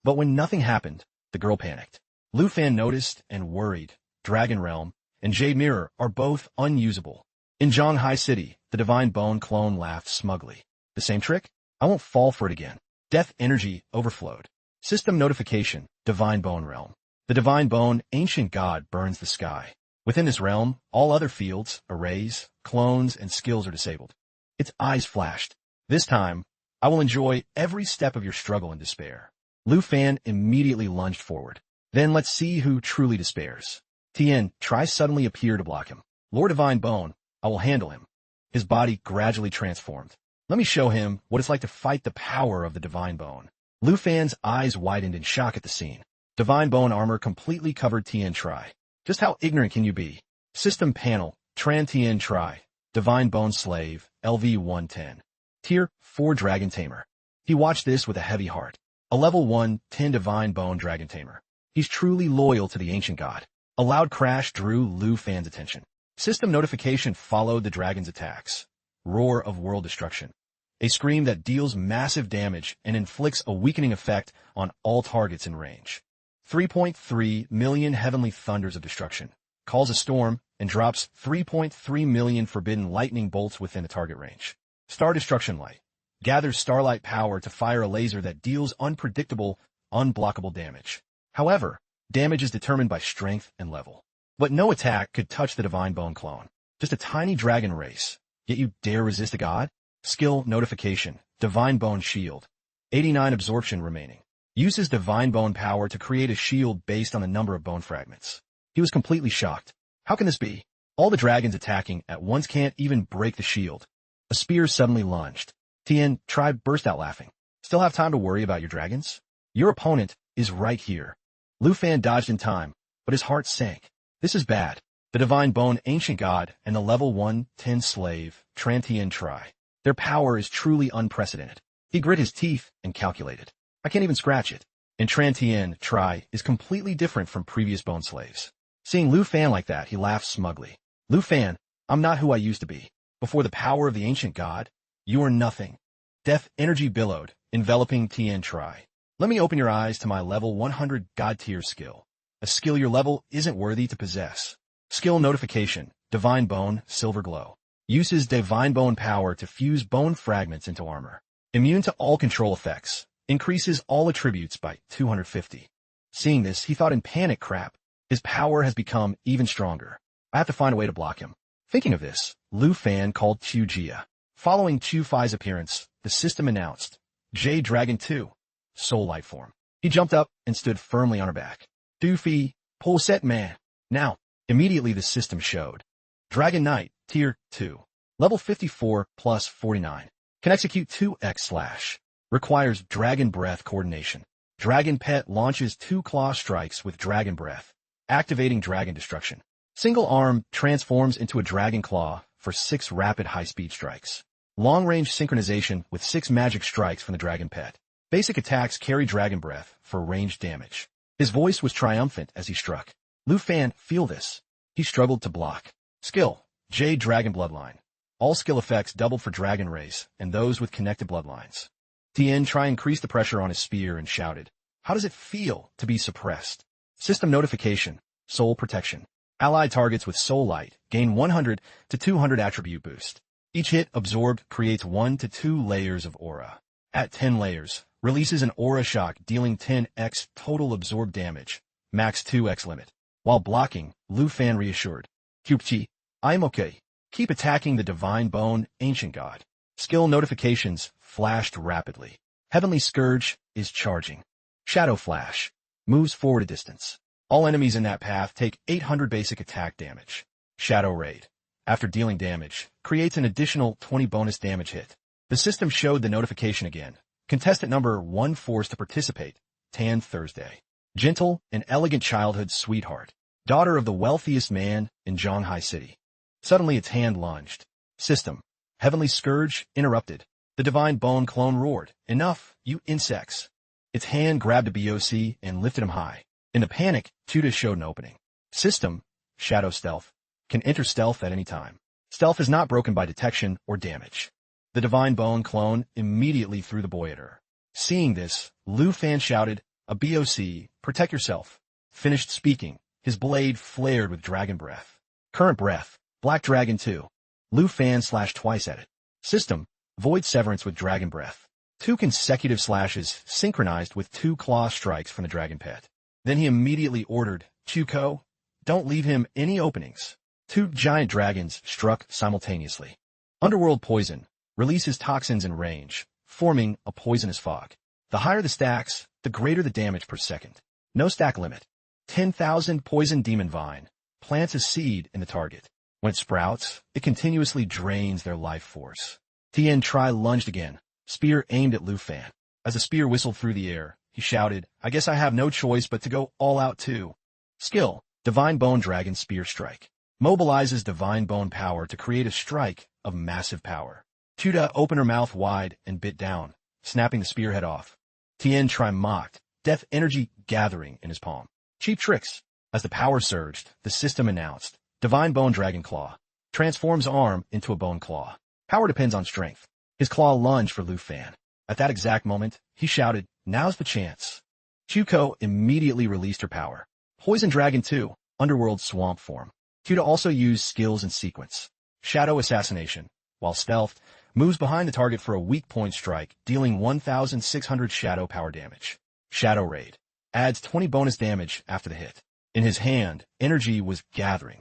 But when nothing happened, the girl panicked. Lu Fan noticed and worried. Dragon Realm and Jade Mirror are both unusable. In Zhanghai City, the Divine Bone clone laughed smugly. "The same trick? I won't fall for it again." Death energy overflowed. System notification, Divine Bone Realm. The Divine Bone Ancient God burns the sky. Within this realm, all other fields, arrays, clones, and skills are disabled. Its eyes flashed. "This time, I will enjoy every step of your struggle and despair." Lu Fan immediately lunged forward. Then let's see who truly despairs. Tien Tri suddenly appeared to block him. "Lord Divine Bone, I will handle him." His body gradually transformed. "Let me show him what it's like to fight the power of the Divine Bone." Lu Fan's eyes widened in shock at the scene. Divine Bone armor completely covered Tien Tri. Just how ignorant can you be? System panel, Tien Tri, Divine Bone Slave, LV-110. Tier 4 Dragon Tamer. He watched this with a heavy heart. A level 1-10 Divine Bone Dragon Tamer. He's truly loyal to the Ancient God. A loud crash drew Lu Fan's attention. System notification followed the dragon's attacks. Roar of world destruction. A scream that deals massive damage and inflicts a weakening effect on all targets in range. 3.3 million heavenly thunders of destruction. calls a storm, and drops 3.3 million forbidden lightning bolts within a target range. Star Destruction Light gathers starlight power to fire a laser that deals unpredictable, unblockable damage. However, damage is determined by strength and level. But no attack could touch the Divine Bone clone. Just a tiny dragon race. Yet you dare resist a god? Skill Notification. Divine Bone Shield. 89 absorption remaining. Uses Divine Bone power to create a shield based on the number of bone fragments. He was completely shocked. How can this be? All the dragons attacking at once can't even break the shield. A spear suddenly lunged. Tien burst out laughing. Still have time to worry about your dragons? Your opponent is right here. Lu Fan dodged in time, but his heart sank. This is bad. The Divine Bone Ancient God and the level 110 slave, Tien Tri. Their power is truly unprecedented. He grit his teeth and calculated. I can't even scratch it. And Tien Tri is completely different from previous bone slaves. Seeing Lu Fan like that, he laughed smugly. Lu Fan, I'm not who I used to be. Before the power of the Ancient God, you are nothing. Death energy billowed, enveloping Tien Tri. Let me open your eyes to my level 100 God tier skill. A skill your level isn't worthy to possess. Skill Notification. Divine Bone Silver Glow. Uses Divine Bone power to fuse bone fragments into armor. Immune to all control effects. Increases all attributes by 250. Seeing this, he thought in panic, crap. His power has become even stronger. I have to find a way to block him. Thinking of this, Lu Fan called Chu Jia. Following Chu Fai's appearance, the system announced, Jade Dragon 2, Soul Light Form. He jumped up and stood firmly on her back. Doofy, pull set man. Now, immediately the system showed. Dragon Knight, Tier 2. Level 54 plus 49. Can execute 2x/. Requires Dragon Breath coordination. Dragon Pet launches 2 claw strikes with Dragon Breath, activating Dragon Destruction. Single arm transforms into a Dragon Claw for 6 rapid high-speed strikes. Long-range synchronization with 6 magic strikes from the Dragon Pet. Basic attacks carry Dragon Breath for ranged damage. His voice was triumphant as he struck. Lu Fan, feel this. He struggled to block. Skill, Jade Dragon Bloodline. All skill effects doubled for Dragon Race and those with connected bloodlines. Tien increased the pressure on his spear and shouted, how does it feel to be suppressed? System Notification. Soul Protection. Allied targets with Soul Light gain 100 to 200 attribute boost. Each hit absorbed creates 1 to 2 layers of aura. At 10 layers, releases an aura shock dealing 10x total absorbed damage, max 2x limit. While blocking, Lu Fan reassured, Kyupchi, I'm okay. Keep attacking the Divine Bone Ancient God. Skill notifications flashed rapidly. Heavenly Scourge is charging. Shadow Flash moves forward a distance. All enemies in that path take 800 basic attack damage. Shadow Raid, after dealing damage, creates an additional 20 bonus damage hit. The system showed the notification again. Contestant number 1 forced to participate. Tan Thursday. Gentle and elegant childhood sweetheart. Daughter of the wealthiest man in Zhonghai City. Suddenly its hand lunged. System. Heavenly Scourge interrupted. The Divine Bone clone roared. Enough, you insects. Its hand grabbed a BOC and lifted him high. In the panic, Tuda showed an opening. System. Shadow Stealth. Can enter stealth at any time. Stealth is not broken by detection or damage. The Divine Bone clone immediately threw the boy at her. Seeing this, Lu Fan shouted, a BOC, protect yourself. Finished speaking. His blade flared with Dragon Breath. Current Breath. Black Dragon 2. Lu Fan slashed twice at it. System. Void Severance with Dragon Breath. 2 consecutive slashes synchronized with 2 claw strikes from the Dragon Pet. Then he immediately ordered, Chuko, don't leave him any openings. 2 giant dragons struck simultaneously. Underworld Poison releases toxins in range, forming a poisonous fog. The higher the stacks, the greater the damage per second. No stack limit. 10,000 Poison Demon Vine plants a seed in the target. When it sprouts, it continuously drains their life force. Tien lunged again, spear aimed at Lu Fan. As the spear whistled through the air, he shouted, I guess I have no choice but to go all out too. Skill, Divine Bone Dragon Spear Strike. Mobilizes Divine Bone power to create a strike of massive power. Tuda opened her mouth wide and bit down, snapping the spearhead off. Tien mocked, death energy gathering in his palm. Cheap tricks. As the power surged, the system announced, Divine Bone Dragon Claw. Transforms arm into a bone claw. Power depends on strength. His claw lunged for Lu Fan. At that exact moment, he shouted, now's the chance. Chuko immediately released her power. Poison Dragon 2, Underworld Swamp Form. Q to also use skills in sequence. Shadow Assassination, while stealthed, moves behind the target for a weak point strike, dealing 1,600 shadow power damage. Shadow Raid adds 20 bonus damage after the hit. In his hand, energy was gathering.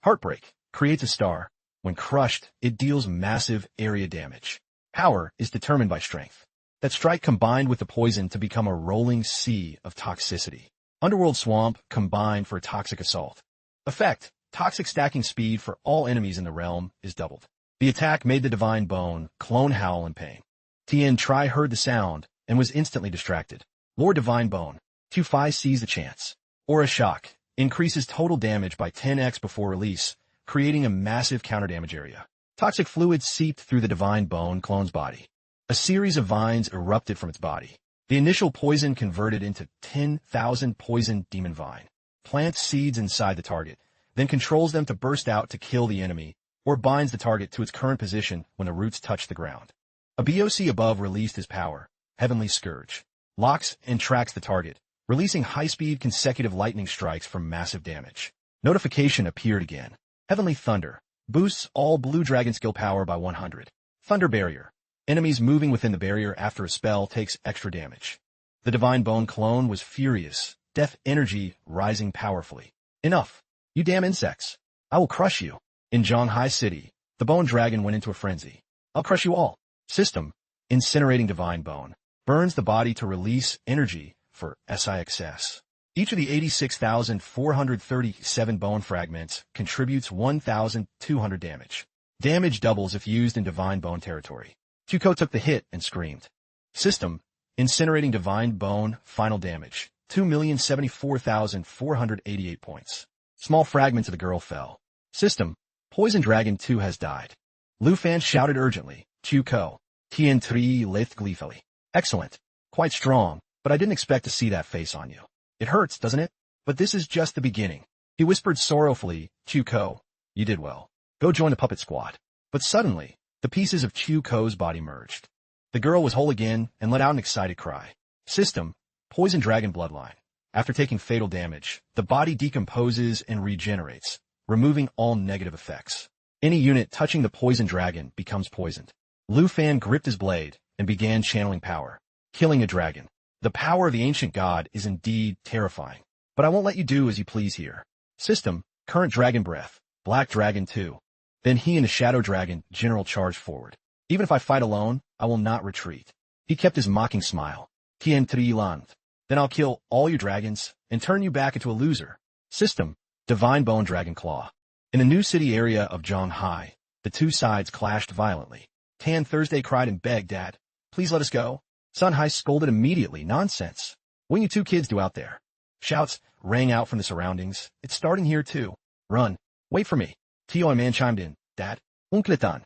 Heartbreak creates a star. When crushed, it deals massive area damage. Power is determined by strength. That strike combined with the poison to become a rolling sea of toxicity. Underworld Swamp combined for a toxic assault. Effect: toxic stacking speed for all enemies in the realm is doubled. The attack made the Divine Bone clone howl in pain. Tien Tri heard the sound and was instantly distracted. Lord Divine Bone. Q5 sees the chance. Aura Shock increases total damage by 10x before release, creating a massive counter damage area. Toxic fluid seeped through the Divine Bone clone's body. A series of vines erupted from its body. The initial poison converted into 10,000 poison demon vine. Plants seeds inside the target, then controls them to burst out to kill the enemy, or binds the target to its current position when the roots touch the ground. A BOC above released his power, Heavenly Scourge. Locks and tracks the target, releasing high-speed consecutive lightning strikes for massive damage. Notification appeared again. Heavenly Thunder boosts all blue dragon skill power by 100. Thunder Barrier. Enemies moving within the barrier after a spell takes extra damage. The Divine Bone clone was furious, death energy rising powerfully. Enough. You damn insects. I will crush you. In Zhonghai City, the Bone Dragon went into a frenzy. I'll crush you all. System: Incinerating Divine Bone. Burns the body to release energy for SIXS. Each of the 86,437 bone fragments contributes 1,200 damage. Damage doubles if used in Divine Bone territory. Kyuko took the hit and screamed. System: Incinerating Divine Bone. Final damage: 2,074,488 points. Small fragments of the girl fell. System: Poison Dragon 2 has died. Lu Fan shouted urgently. Kyuko. Tien Tri laughed gleefully. Excellent. Quite strong, but I didn't expect to see that face on you. It hurts, doesn't it? But this is just the beginning. He whispered sorrowfully. Kyuko, you did well. Go join the puppet squad. But suddenly, the pieces of Kyuko's body merged. The girl was whole again and let out an excited cry. System: Poison Dragon Bloodline. After taking fatal damage, the body decomposes and regenerates, removing all negative effects. Any unit touching the Poison Dragon becomes poisoned. Lu Fan gripped his blade and began channeling power, killing a dragon. The power of the ancient god is indeed terrifying, but I won't let you do as you please here. System: Current Dragon Breath. Black Dragon 2. Then he and the Shadow Dragon General charged forward. Even if I fight alone, I will not retreat. He kept his mocking smile. Tien Tri Land. Then I'll kill all your dragons and turn you back into a loser. System: Divine Bone Dragon Claw. In the new city area of Zhonghai, the two sides clashed violently. Tan Thursday cried and begged, Dad, please let us go. Sun Hai scolded immediately. Nonsense. What you two kids do out there? Shouts rang out from the surroundings. It's starting here too. Run. Wait for me. Tio and Man chimed in. Dad. Unkletan.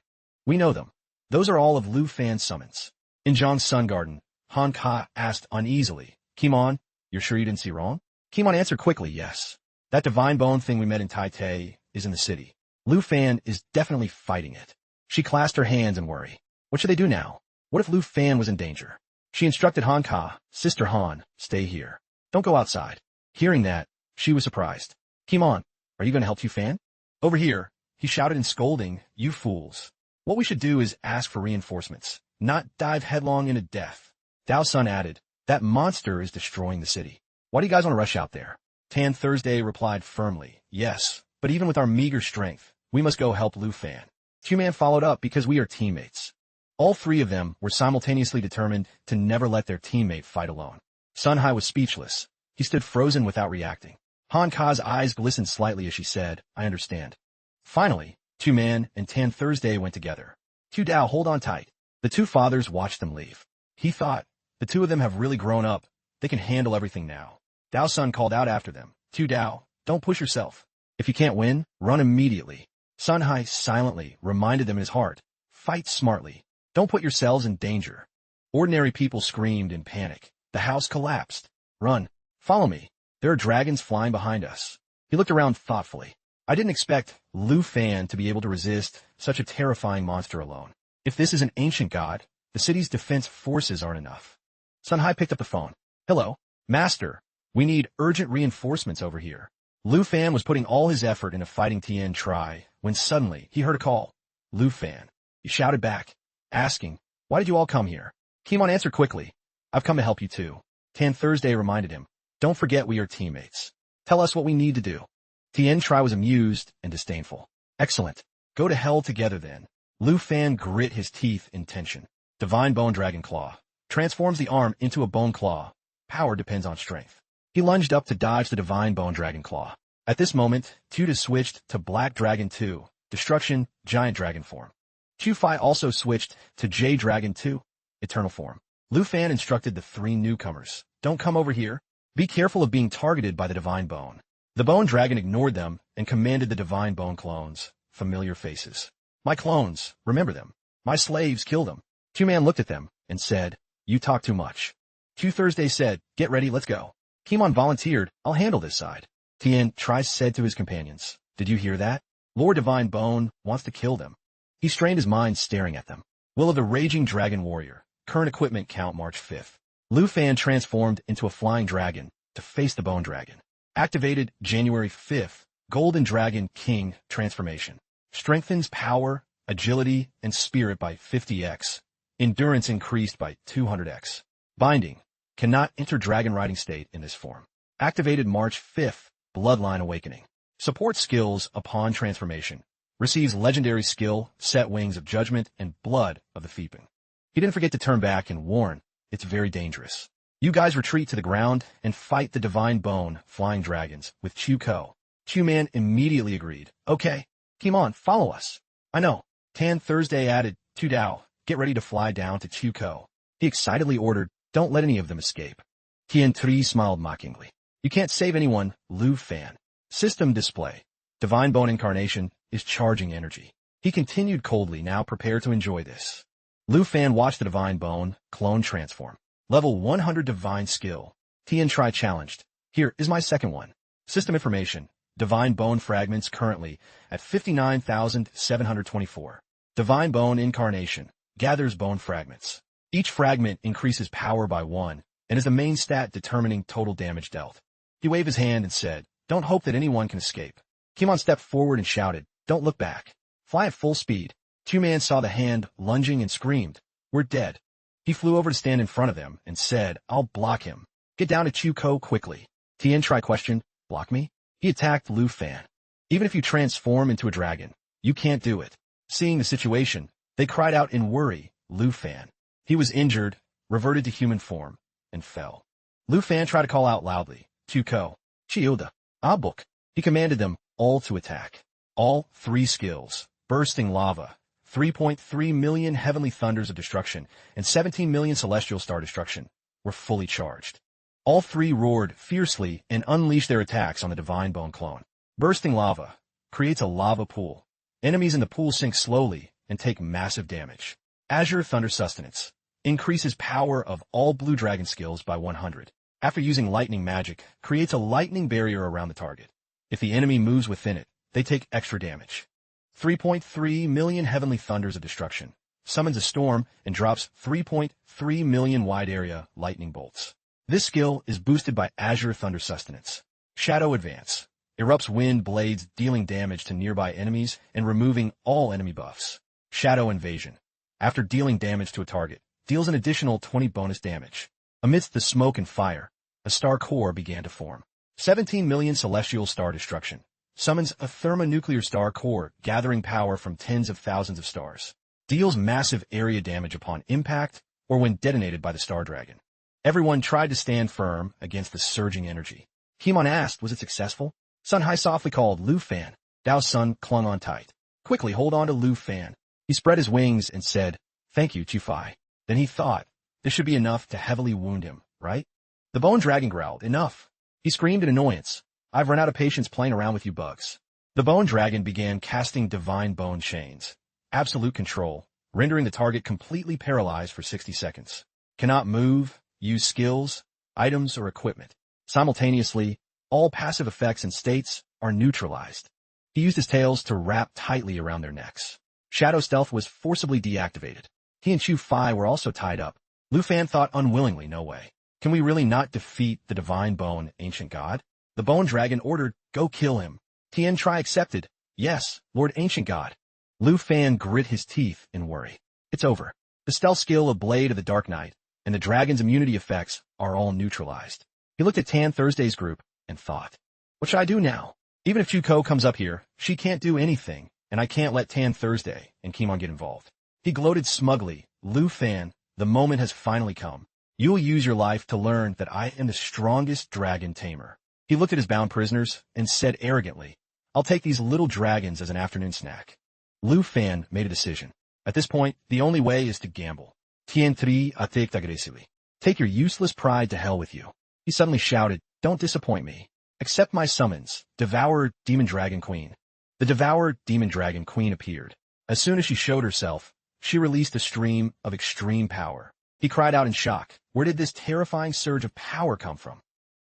We know them. Those are all of Lu Fan's summons. In Zhang's Sun Garden, Han Ka asked uneasily. Kimon, you're sure you didn't see wrong? Kimon answered quickly, yes. That Divine Bone thing we met in Taipei is in the city. Lu Fan is definitely fighting it. She clasped her hands in worry. What should they do now? What if Lu Fan was in danger? She instructed Han Ka, Sister Han, stay here. Don't go outside. Hearing that, she was surprised. Kimon, are you going to help Yu Fan? Over here, he shouted in scolding, you fools. What we should do is ask for reinforcements, not dive headlong into death. Dao Sun added, that monster is destroying the city. Why do you guys want to rush out there? Tan Thursday replied firmly, yes, but even with our meager strength, we must go help Lu Fan. Q-Man followed up because we are teammates. All three of them were simultaneously determined to never let their teammate fight alone. Sun Hai was speechless. He stood frozen without reacting. Han Ka's eyes glistened slightly as she said, I understand. Finally, Q-Man and Tan Thursday went together. Q Dao, hold on tight. The two fathers watched them leave. He thought, the two of them have really grown up. They can handle everything now. Dao Sun called out after them. Q Dao, don't push yourself. If you can't win, run immediately. Sun Hai silently reminded them in his heart, fight smartly. Don't put yourselves in danger. Ordinary people screamed in panic. The house collapsed. Run. Follow me. There are dragons flying behind us. He looked around thoughtfully. I didn't expect Lu Fan to be able to resist such a terrifying monster alone. If this is an ancient god, the city's defense forces aren't enough. Sun Hai picked up the phone. Hello, Master. We need urgent reinforcements over here. Lu Fan was putting all his effort into fighting Tien Tri when suddenly he heard a call. Lu Fan. He shouted back, asking, "Why did you all come here?" Kimon answered quickly, "I've come to help you too." Tan Thursday reminded him, "Don't forget we are teammates. Tell us what we need to do." Tien Tri was amused and disdainful. "Excellent. Go to hell together then." Lu Fan grit his teeth in tension. Divine Bone Dragon Claw. Transforms the arm into a bone claw. Power depends on strength. He lunged up to dodge the Divine Bone Dragon Claw. At this moment, Tuta switched to Black Dragon 2, Destruction, Giant Dragon form. Chu-Fi also switched to J Dragon 2, Eternal form. Lu Fan instructed the three newcomers, "Don't come over here. Be careful of being targeted by the Divine Bone." The Bone Dragon ignored them and commanded the Divine Bone clones, familiar faces. "My clones, remember them. My slaves, kill them." Chu-Man looked at them and said, "You talk too much." Chu Thursday said, "Get ready, let's go." Kimon volunteered, "I'll handle this side." Tien Tri said to his companions, "Did you hear that? Lord Divine Bone wants to kill them." He strained his mind staring at them. Will of the Raging Dragon Warrior. Current equipment count March 5th. Lu Fan transformed into a flying dragon to face the Bone Dragon. Activated January 5th. Golden Dragon King transformation. Strengthens power, agility, and spirit by 50x. Endurance increased by 200x. Binding. Cannot enter dragon riding state in this form. Activated March 5th. Bloodline Awakening. Support skills upon transformation. Receives legendary skill, Set Wings of Judgment, and Blood of the Feeping. He didn't forget to turn back and warn, "It's very dangerous. You guys retreat to the ground and fight the Divine Bone Flying Dragons with Chu-Ko." Chu-Man immediately agreed. "Okay. Kimon, follow us." "I know." Tan Thursday added, "Tu-Dao, get ready to fly down to Chu-Ko." He excitedly ordered, "Don't let any of them escape." Tien Tri smiled mockingly. "You can't save anyone, Lu Fan." System display. Divine Bone Incarnation is charging energy. He continued coldly, now prepared to enjoy this. Lu Fan watched the Divine Bone clone transform. Level 100 Divine Skill. Tien Tri challenged. "Here is my second one." System information. Divine Bone Fragments currently at 59,724. Divine Bone Incarnation. Gathers bone fragments. Each fragment increases power by 1 and is the main stat determining total damage dealt. He waved his hand and said, "Don't hope that anyone can escape." Kimon stepped forward and shouted, "Don't look back. Fly at full speed." Chu-Man saw the hand lunging and screamed, "We're dead." He flew over to stand in front of them and said, "I'll block him. Get down to Chu-Ko quickly." Tien Tri questioned, "Block me?" He attacked Lu Fan. "Even if you transform into a dragon, you can't do it." Seeing the situation, they cried out in worry, "Lu Fan." He was injured, reverted to human form, and fell. Lu Fan tried to call out loudly, "Chu-Ko, Chiuda, Abuk." He commanded them all to attack. All three skills, Bursting Lava, 3.3 million Heavenly Thunders of Destruction, and 17 million Celestial Star Destruction, were fully charged. All three roared fiercely and unleashed their attacks on the Divine Bone clone. Bursting Lava creates a lava pool. Enemies in the pool sink slowly and take massive damage. Azure Thunder Sustenance increases power of all Blue Dragon skills by 100. After using lightning magic, creates a lightning barrier around the target. If the enemy moves within it, they take extra damage. 3.3 million Heavenly Thunders of Destruction summons a storm and drops 3.3 million wide area lightning bolts. This skill is boosted by Azure Thunder Sustenance. Shadow Advance erupts wind blades, dealing damage to nearby enemies and removing all enemy buffs. Shadow Invasion, after dealing damage to a target, deals an additional 20 bonus damage. Amidst the smoke and fire, a star core began to form. 17 million Celestial Star Destruction summons a thermonuclear star core, gathering power from tens of thousands of stars. Deals massive area damage upon impact or when detonated by the Star Dragon. Everyone tried to stand firm against the surging energy. Kimon asked, was it successful? Sun Hai softly called, "Lu Fan." Dao's son clung on tight. "Quickly hold on to Lu Fan." He spread his wings and said, "Thank you, Chu-Fi." Then he thought, this should be enough to heavily wound him, right? The Bone Dragon growled, "Enough." He screamed in annoyance, "I've run out of patience playing around with you bugs." The Bone Dragon began casting Divine Bone Chains. Absolute control, rendering the target completely paralyzed for 60 seconds. Cannot move, use skills, items, or equipment. Simultaneously, all passive effects and states are neutralized. He used his tails to wrap tightly around their necks. Shadow Stealth was forcibly deactivated. He and Chu-Fi were also tied up. Lu Fan thought unwillingly, no way. Can we really not defeat the Divine Bone Ancient God? The Bone Dragon ordered, "Go kill him." Tien Tri accepted. "Yes, Lord Ancient God." Lu Fan grit his teeth in worry. It's over. The stealth skill of Blade of the Dark Knight and the dragon's immunity effects are all neutralized. He looked at Tan Thursday's group and thought, what should I do now? Even if Chuko comes up here, she can't do anything, and I can't let Tan Thursday and Kimon get involved. He gloated smugly. Lu Fan, the moment has finally come. You will use your life to learn that I am the strongest dragon tamer. He looked at his bound prisoners and said arrogantly, I'll take these little dragons as an afternoon snack. Lu Fan made a decision. At this point, the only way is to gamble. Tien Tri attacked aggressively. Take your useless pride to hell with you. He suddenly shouted, don't disappoint me. Accept my summons, Devour Demon Dragon Queen. The Devour Demon Dragon Queen appeared. As soon as she showed herself, she released a stream of extreme power. He cried out in shock. Where did this terrifying surge of power come from?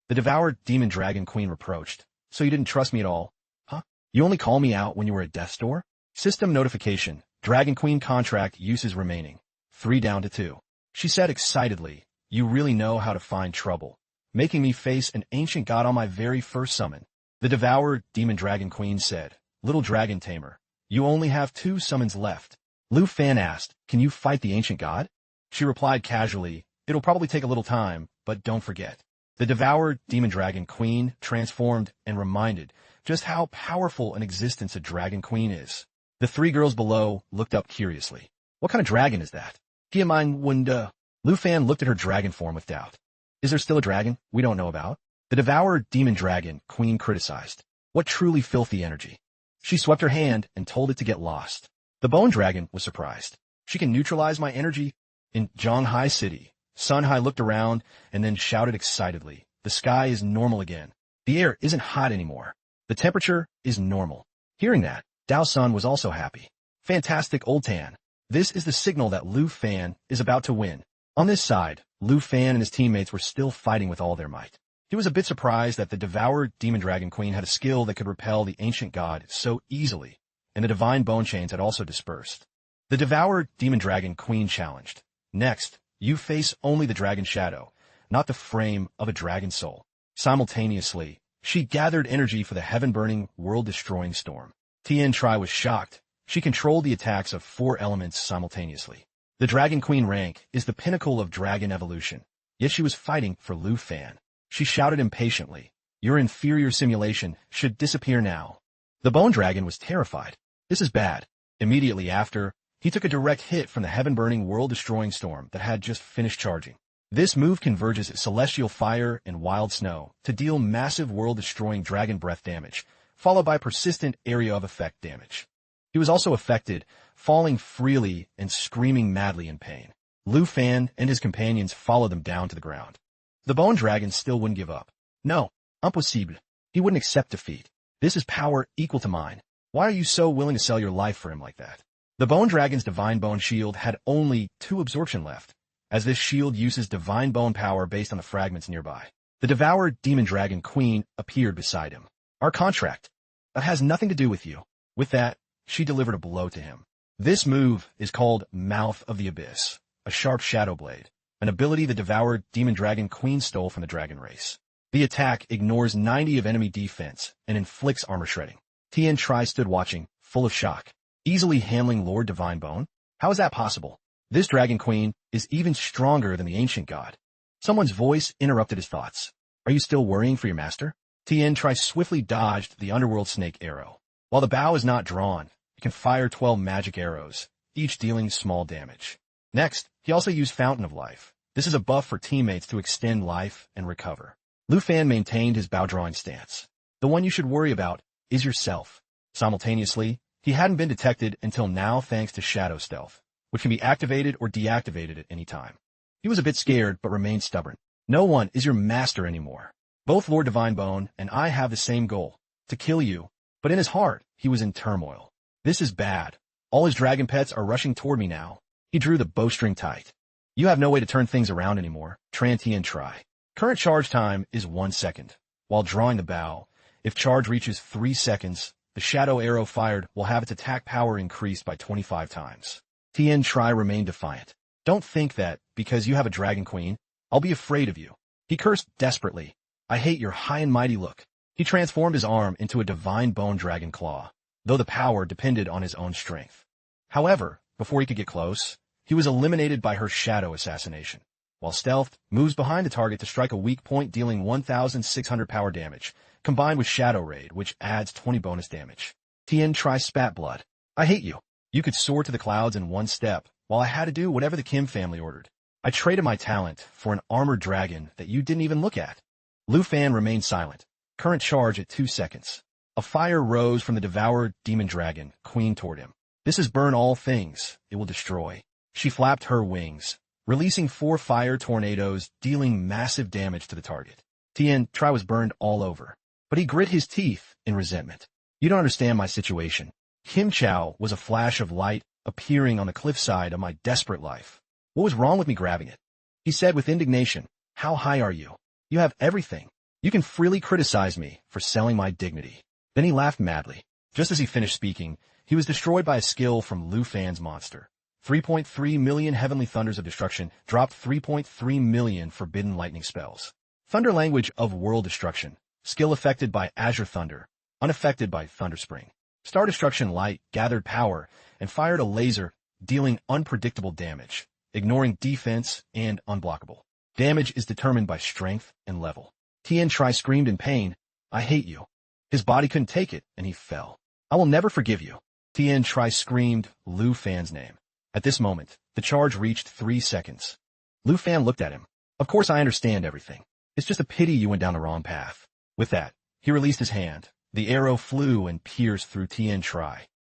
The Devoured Demon Dragon Queen reproached. So you didn't trust me at all? Huh? You only call me out when you were at death's door? System notification. Dragon Queen contract uses remaining. 3 down to 2. She said excitedly, you really know how to find trouble, making me face an ancient god on my very first summon. The Devoured Demon Dragon Queen said, Little Dragon Tamer, you only have 2 summons left. Lu Fan asked, can you fight the ancient god? She replied casually, it'll probably take a little time, but don't forget. The Devoured Demon Dragon Queen transformed and reminded just how powerful an existence a Dragon Queen is. The 3 girls below looked up curiously. What kind of dragon is that? Lu Fan looked at her dragon form with doubt. Is there still a dragon we don't know about? The Devoured Demon Dragon Queen criticized. What truly filthy energy. She swept her hand and told it to get lost. The Bone Dragon was surprised. She can neutralize my energy? In Zhonghai City, Sun Hai looked around and then shouted excitedly. The sky is normal again. The air isn't hot anymore. The temperature is normal. Hearing that, Dao Sun was also happy. Fantastic, Old Tan. This is the signal that Lu Fan is about to win. On this side, Lu Fan and his teammates were still fighting with all their might. He was a bit surprised that the Devoured Demon Dragon Queen had a skill that could repel the ancient god so easily, and the divine bone chains had also dispersed. The Devoured Demon Dragon Queen challenged. Next, you face only the dragon shadow, not the frame of a dragon soul. Simultaneously, she gathered energy for the heaven-burning, world-destroying storm. Tien Tri was shocked. She controlled the attacks of 4 elements simultaneously. The Dragon Queen rank is the pinnacle of dragon evolution, yet she was fighting for Lu Fan. She shouted impatiently, your inferior simulation should disappear now. The Bone Dragon was terrified. This is bad. Immediately after, he took a direct hit from the heaven-burning, world-destroying storm that had just finished charging. This move converges celestial fire and wild snow to deal massive world-destroying dragon breath damage, followed by persistent area of effect damage. He was also affected, falling freely and screaming madly in pain. Lu Fan and his companions followed them down to the ground. The Bone Dragon still wouldn't give up. No, impossible. He wouldn't accept defeat. This is power equal to mine. Why are you so willing to sell your life for him like that? The Bone Dragon's Divine Bone Shield had only 2 absorption left, as this shield uses Divine Bone power based on the fragments nearby. The Devoured Demon Dragon Queen appeared beside him. Our contract. That has nothing to do with you. With that, she delivered a blow to him. This move is called Mouth of the Abyss, a sharp shadow blade, an ability the Devoured Demon Dragon Queen stole from the dragon race. The attack ignores 90 of enemy defense and inflicts armor shredding. Tien Tri stood watching, full of shock. Easily handling Lord Divine Bone? How is that possible? This Dragon Queen is even stronger than the ancient god. Someone's voice interrupted his thoughts. Are you still worrying for your master? Tien Tri swiftly dodged the underworld snake arrow. While the bow is not drawn, it can fire 12 magic arrows, each dealing small damage. Next, he also used Fountain of Life. This is a buff for teammates to extend life and recover. Lu Fan maintained his bow-drawing stance. The one you should worry about is yourself. Simultaneously, he hadn't been detected until now thanks to Shadow Stealth, which can be activated or deactivated at any time. He was a bit scared but remained stubborn. No one is your master anymore. Both Lord Divine Bone and I have the same goal, to kill you, but in his heart, he was in turmoil. This is bad. All his dragon pets are rushing toward me now. He drew the bowstring tight. You have no way to turn things around anymore, Tien Tri. Current charge time is 1 second. While drawing the bow, if charge reaches 3 seconds, the shadow arrow fired will have its attack power increased by 25 times. Tien Tri remained defiant. Don't think that, because you have a Dragon Queen, I'll be afraid of you. He cursed desperately. I hate your high and mighty look. He transformed his arm into a divine bone dragon claw, though the power depended on his own strength. However, before he could get close, he was eliminated by her shadow assassination. While stealthed, moves behind the target to strike a weak point dealing 1,600 power damage, combined with Shadow Raid, which adds 20 bonus damage. Tien spat blood. I hate you. You could soar to the clouds in one step, while I had to do whatever the Kim family ordered. I traded my talent for an armored dragon that you didn't even look at. Lu Fan remained silent. Current charge at 2 seconds. A fire rose from the devoured demon dragon, Queen toward him. This is burn all things. It will destroy. She flapped her wings, releasing 4 fire tornadoes, dealing massive damage to the target. Tien was burned all over, but he grit his teeth in resentment. You don't understand my situation. Kim Chow was a flash of light appearing on the cliffside of my desperate life. What was wrong with me grabbing it? He said with indignation, how high are you? You have everything. You can freely criticize me for selling my dignity. Then he laughed madly. Just as he finished speaking, he was destroyed by a skill from Lu Fan's monster. 3.3 million heavenly thunders of destruction dropped 3.3 million forbidden lightning spells. Thunder language of world destruction. Skill affected by Azure Thunder, unaffected by Thunder Spring. Star Destruction Light gathered power and fired a laser, dealing unpredictable damage, ignoring defense and unblockable. Damage is determined by strength and level. Tien screamed in pain, I hate you. His body couldn't take it, and he fell. I will never forgive you. Tien screamed Lu Fan's name. At this moment, the charge reached 3 seconds. Lu Fan looked at him. Of course I understand everything. It's just a pity you went down the wrong path. With that, he released his hand. The arrow flew and pierced through Tien.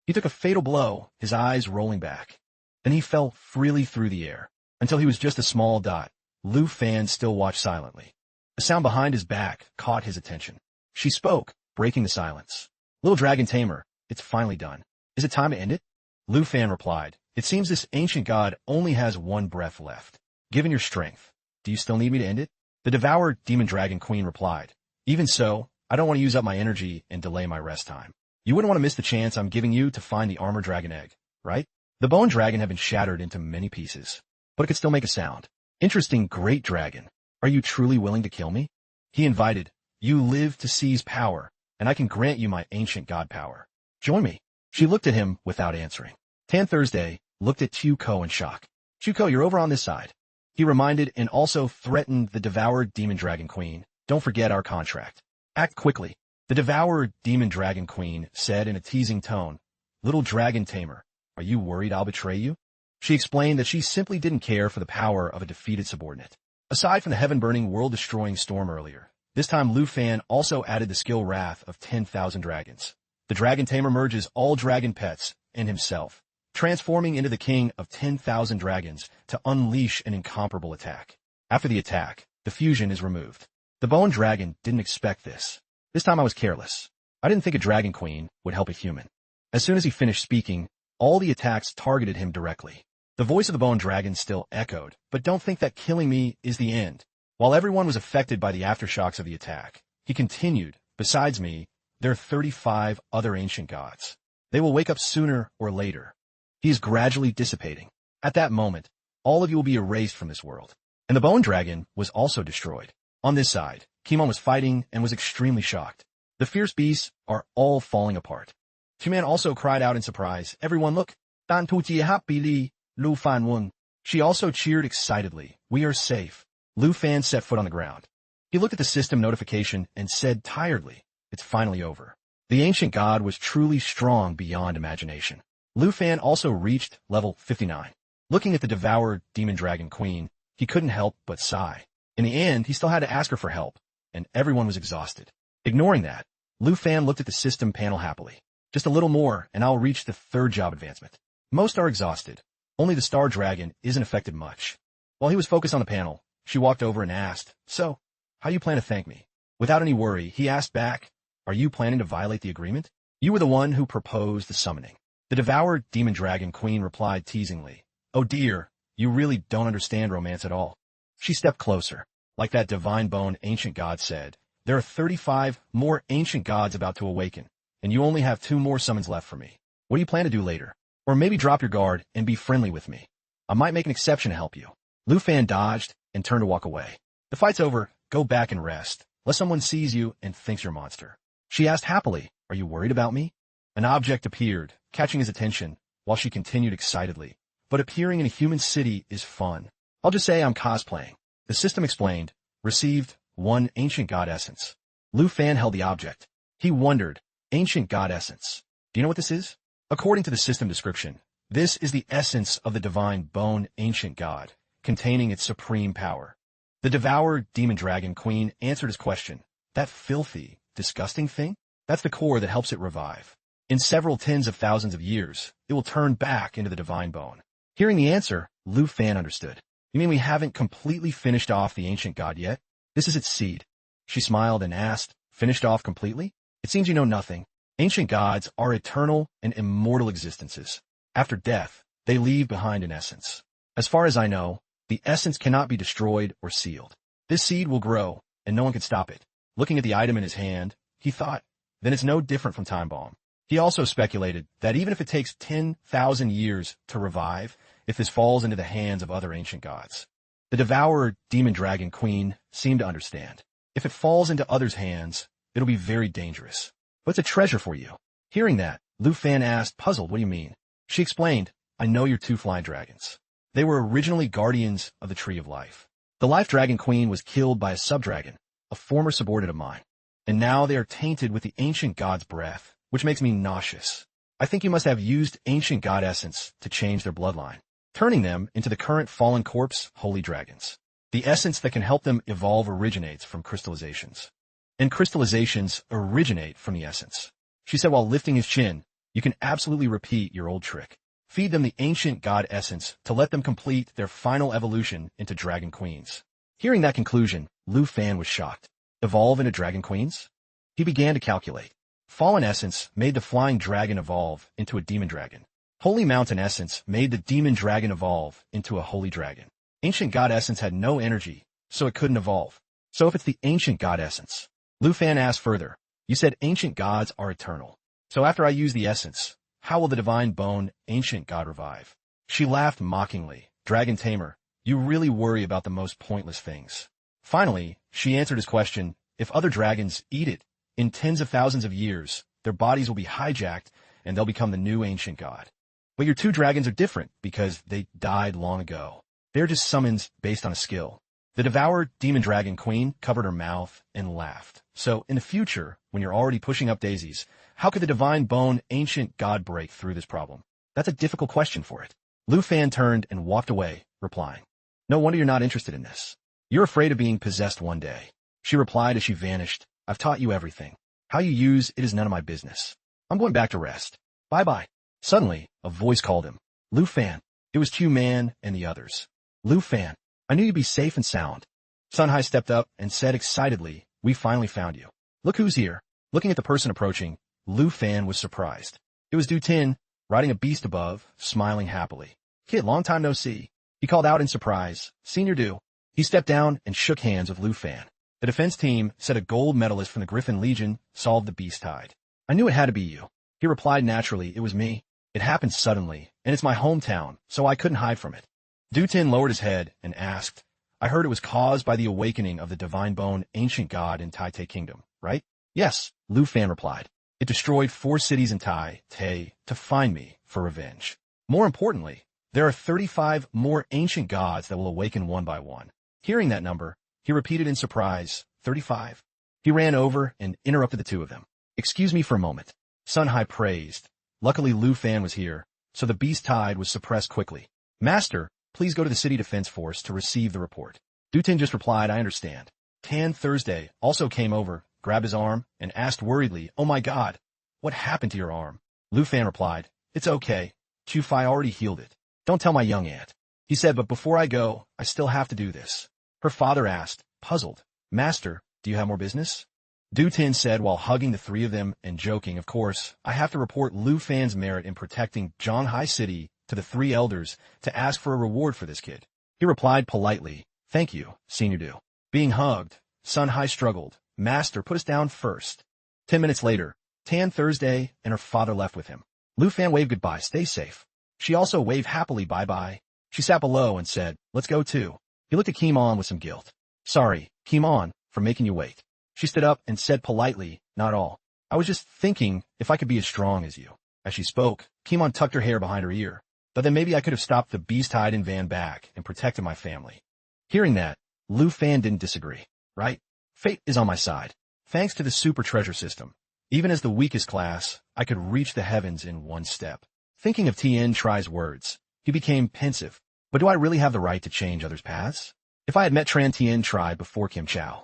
He took a fatal blow, his eyes rolling back. Then he fell freely through the air, until he was just a small dot. Lu Fan still watched silently. A sound behind his back caught his attention. She spoke, breaking the silence. Little dragon tamer, it's finally done. Is it time to end it? Lu Fan replied, it seems this ancient god only has 1 breath left. Given your strength, do you still need me to end it? The devoured demon dragon queen replied, even so, I don't want to use up my energy and delay my rest time. You wouldn't want to miss the chance I'm giving you to find the armor dragon egg, right? The bone dragon had been shattered into many pieces, but it could still make a sound. Interesting, great dragon. Are you truly willing to kill me? He invited, you live to seize power, and I can grant you my ancient god power. Join me. She looked at him without answering. Tan Thursday looked at Chuko in shock. Chuko, you're over on this side. He reminded and also threatened the devoured demon dragon queen. Don't forget our contract. Act quickly. The devoured demon dragon queen said in a teasing tone, little dragon tamer, are you worried I'll betray you? She explained that she simply didn't care for the power of a defeated subordinate. Aside from the heaven-burning, world-destroying storm earlier, this time Lu Fan also added the skill Wrath of 10,000 dragons. The dragon tamer merges all dragon pets and himself, transforming into the king of 10,000 dragons to unleash an incomparable attack. After the attack, the fusion is removed. The bone dragon didn't expect this. This time I was careless. I didn't think a dragon queen would help a human. As soon as he finished speaking, all the attacks targeted him directly. The voice of the bone dragon still echoed, but don't think that killing me is the end. While everyone was affected by the aftershocks of the attack, he continued, besides me, there are 35 other ancient gods. They will wake up sooner or later. He is gradually dissipating. At that moment, all of you will be erased from this world. And the bone dragon was also destroyed. On this side, Kimon was fighting and was extremely shocked. The fierce beasts are all falling apart. Chuman also cried out in surprise, everyone look! Dan tu jie hap bi li, Lu Fan won. She also cheered excitedly, we are safe. Lu Fan set foot on the ground. He looked at the system notification and said tiredly, it's finally over. The ancient god was truly strong beyond imagination. Lu Fan also reached level 59. Looking at the devoured demon dragon queen, he couldn't help but sigh. In the end, he still had to ask her for help, and everyone was exhausted. Ignoring that, Lu Fan looked at the system panel happily. Just a little more, and I'll reach the 3rd job advancement. Most are exhausted. Only the star dragon isn't affected much. While he was focused on the panel, she walked over and asked, so, how do you plan to thank me? Without any worry, he asked back, are you planning to violate the agreement? You were the one who proposed the summoning. The devoured demon dragon queen replied teasingly, oh dear, you really don't understand romance at all. She stepped closer. Like that divine bone ancient god said, there are 35 more ancient gods about to awaken, and you only have 2 more summons left for me. What do you plan to do later? Or maybe drop your guard and be friendly with me. I might make an exception to help you. Lu Fan dodged and turned to walk away. The fight's over, go back and rest. lest someone sees you and thinks you're a monster. She asked happily, "Are you worried about me?" An object appeared, catching his attention, while she continued excitedly. "But appearing in a human city is fun. I'll just say I'm cosplaying." The system explained, "Received 1 ancient god essence." Lu Fan held the object. He wondered, ancient god essence. Do you know what this is? According to the system description, this is the essence of the divine bone ancient god, containing its supreme power. The devoured demon dragon queen answered his question. That filthy, disgusting thing? That's the core that helps it revive. In several tens of thousands of years, it will turn back into the divine bone. Hearing the answer, Lu Fan understood. You mean we haven't completely finished off the ancient god yet? This is its seed. She smiled and asked, "Finished off completely? It seems you know nothing. Ancient gods are eternal and immortal existences. After death, they leave behind an essence. As far as I know, the essence cannot be destroyed or sealed. This seed will grow, and no one can stop it." Looking at the item in his hand, he thought, then it's no different from Time Bomb. He also speculated that even if it takes 10,000 years to revive, if this falls into the hands of other ancient gods. The devourer demon dragon queen seemed to understand. If it falls into others' hands, it'll be very dangerous. But it's a treasure for you. Hearing that, Lu Fan asked, puzzled, "What do you mean?" She explained, "I know your 2 flying dragons. They were originally guardians of the Tree of Life. The Life Dragon Queen was killed by a subdragon, a former subordinate of mine. And now they are tainted with the ancient god's breath, which makes me nauseous. I think you must have used ancient god essence to change their bloodline, turning them into the current fallen corpse holy dragons. The essence that can help them evolve originates from crystallizations. And crystallizations originate from the essence." She said while lifting his chin, "You can absolutely repeat your old trick. Feed them the ancient god essence to let them complete their final evolution into dragon queens." Hearing that conclusion, Lu Fan was shocked. Evolve into dragon queens? He began to calculate. Fallen essence made the flying dragon evolve into a demon dragon. Holy mountain essence made the demon dragon evolve into a holy dragon. Ancient god essence had no energy, so it couldn't evolve. So if it's the ancient god essence, Lu Fan asked further, "You said ancient gods are eternal. So after I use the essence, how will the divine bone ancient god revive?" She laughed mockingly. "Dragon tamer, you really worry about the most pointless things." Finally, she answered his question, "If other dragons eat it, in tens of thousands of years, their bodies will be hijacked and they'll become the new ancient god. But your 2 dragons are different because they died long ago. They're just summons based on a skill." The devoured demon dragon queen covered her mouth and laughed. "So, in the future, when you're already pushing up daisies, how could the divine bone ancient god break through this problem?" That's a difficult question for it. Lu Fan turned and walked away, replying, "No wonder you're not interested in this. You're afraid of being possessed one day." She replied as she vanished, "I've taught you everything. How you use it is none of my business. I'm going back to rest. Bye-bye." Suddenly, a voice called him. "Lu Fan." It was Q Man and the others. "Lu Fan, I knew you'd be safe and sound." Sun Hai stepped up and said excitedly, "We finally found you. Look who's here." Looking at the person approaching, Lu Fan was surprised. It was Du Tin, riding a beast above, smiling happily. "Kid, long time no see." He called out in surprise, "Senior Du." He stepped down and shook hands with Lu Fan. The defense team said a gold medalist from the Griffin Legion solved the beast tide. "I knew it had to be you." He replied naturally, "It was me. It happened suddenly, and it's my hometown, so I couldn't hide from it." Du Tin lowered his head and asked, "I heard it was caused by the awakening of the divine bone ancient god in Tai Te Kingdom, right?" "Yes," Lu Fan replied. "It destroyed 4 cities in Tai Te to find me for revenge. More importantly, there are 35 more ancient gods that will awaken one by one." Hearing that number, he repeated in surprise, 35. He ran over and interrupted the 2 of them. "Excuse me for a moment." Sun Hai praised. Luckily Lu Fan was here, so the beast tide was suppressed quickly. "Master, please go to the City Defense Force to receive the report." Du Tin just replied, "I understand." Tan Thursday also came over, grabbed his arm, and asked worriedly, "Oh my god, what happened to your arm?" Lu Fan replied, "It's okay. Chu Fai already healed it. Don't tell my young aunt." He said, "But before I go, I still have to do this." Her father asked, puzzled, "Master, do you have more business?" Du Tin said while hugging the 3 of them and joking, "Of course, I have to report Lu Fan's merit in protecting Zhanghai City to the 3 elders to ask for a reward for this kid." He replied politely, "Thank you, Senior Du." Being hugged, Sun Hai struggled, "Master, put us down first." 10 minutes later, Tan Thursday and her father left with him. Lu Fan waved goodbye, "Stay safe." She also waved happily bye-bye. She sat below and said, "Let's go too." He looked at Kim On with some guilt. "Sorry, Kim On, for making you wait." She stood up and said politely, "Not all. I was just thinking if I could be as strong as you." As she spoke, Kimon tucked her hair behind her ear. Thought that maybe I could have stopped the beast-hide in Van back and protected my family. Hearing that, Lu Fan didn't disagree. Right? Fate is on my side. Thanks to the super treasure system, even as the weakest class, I could reach the heavens in one step. Thinking of Tien Tri's words, he became pensive. But do I really have the right to change others' paths? If I had met Tien Tri before Kim Chow,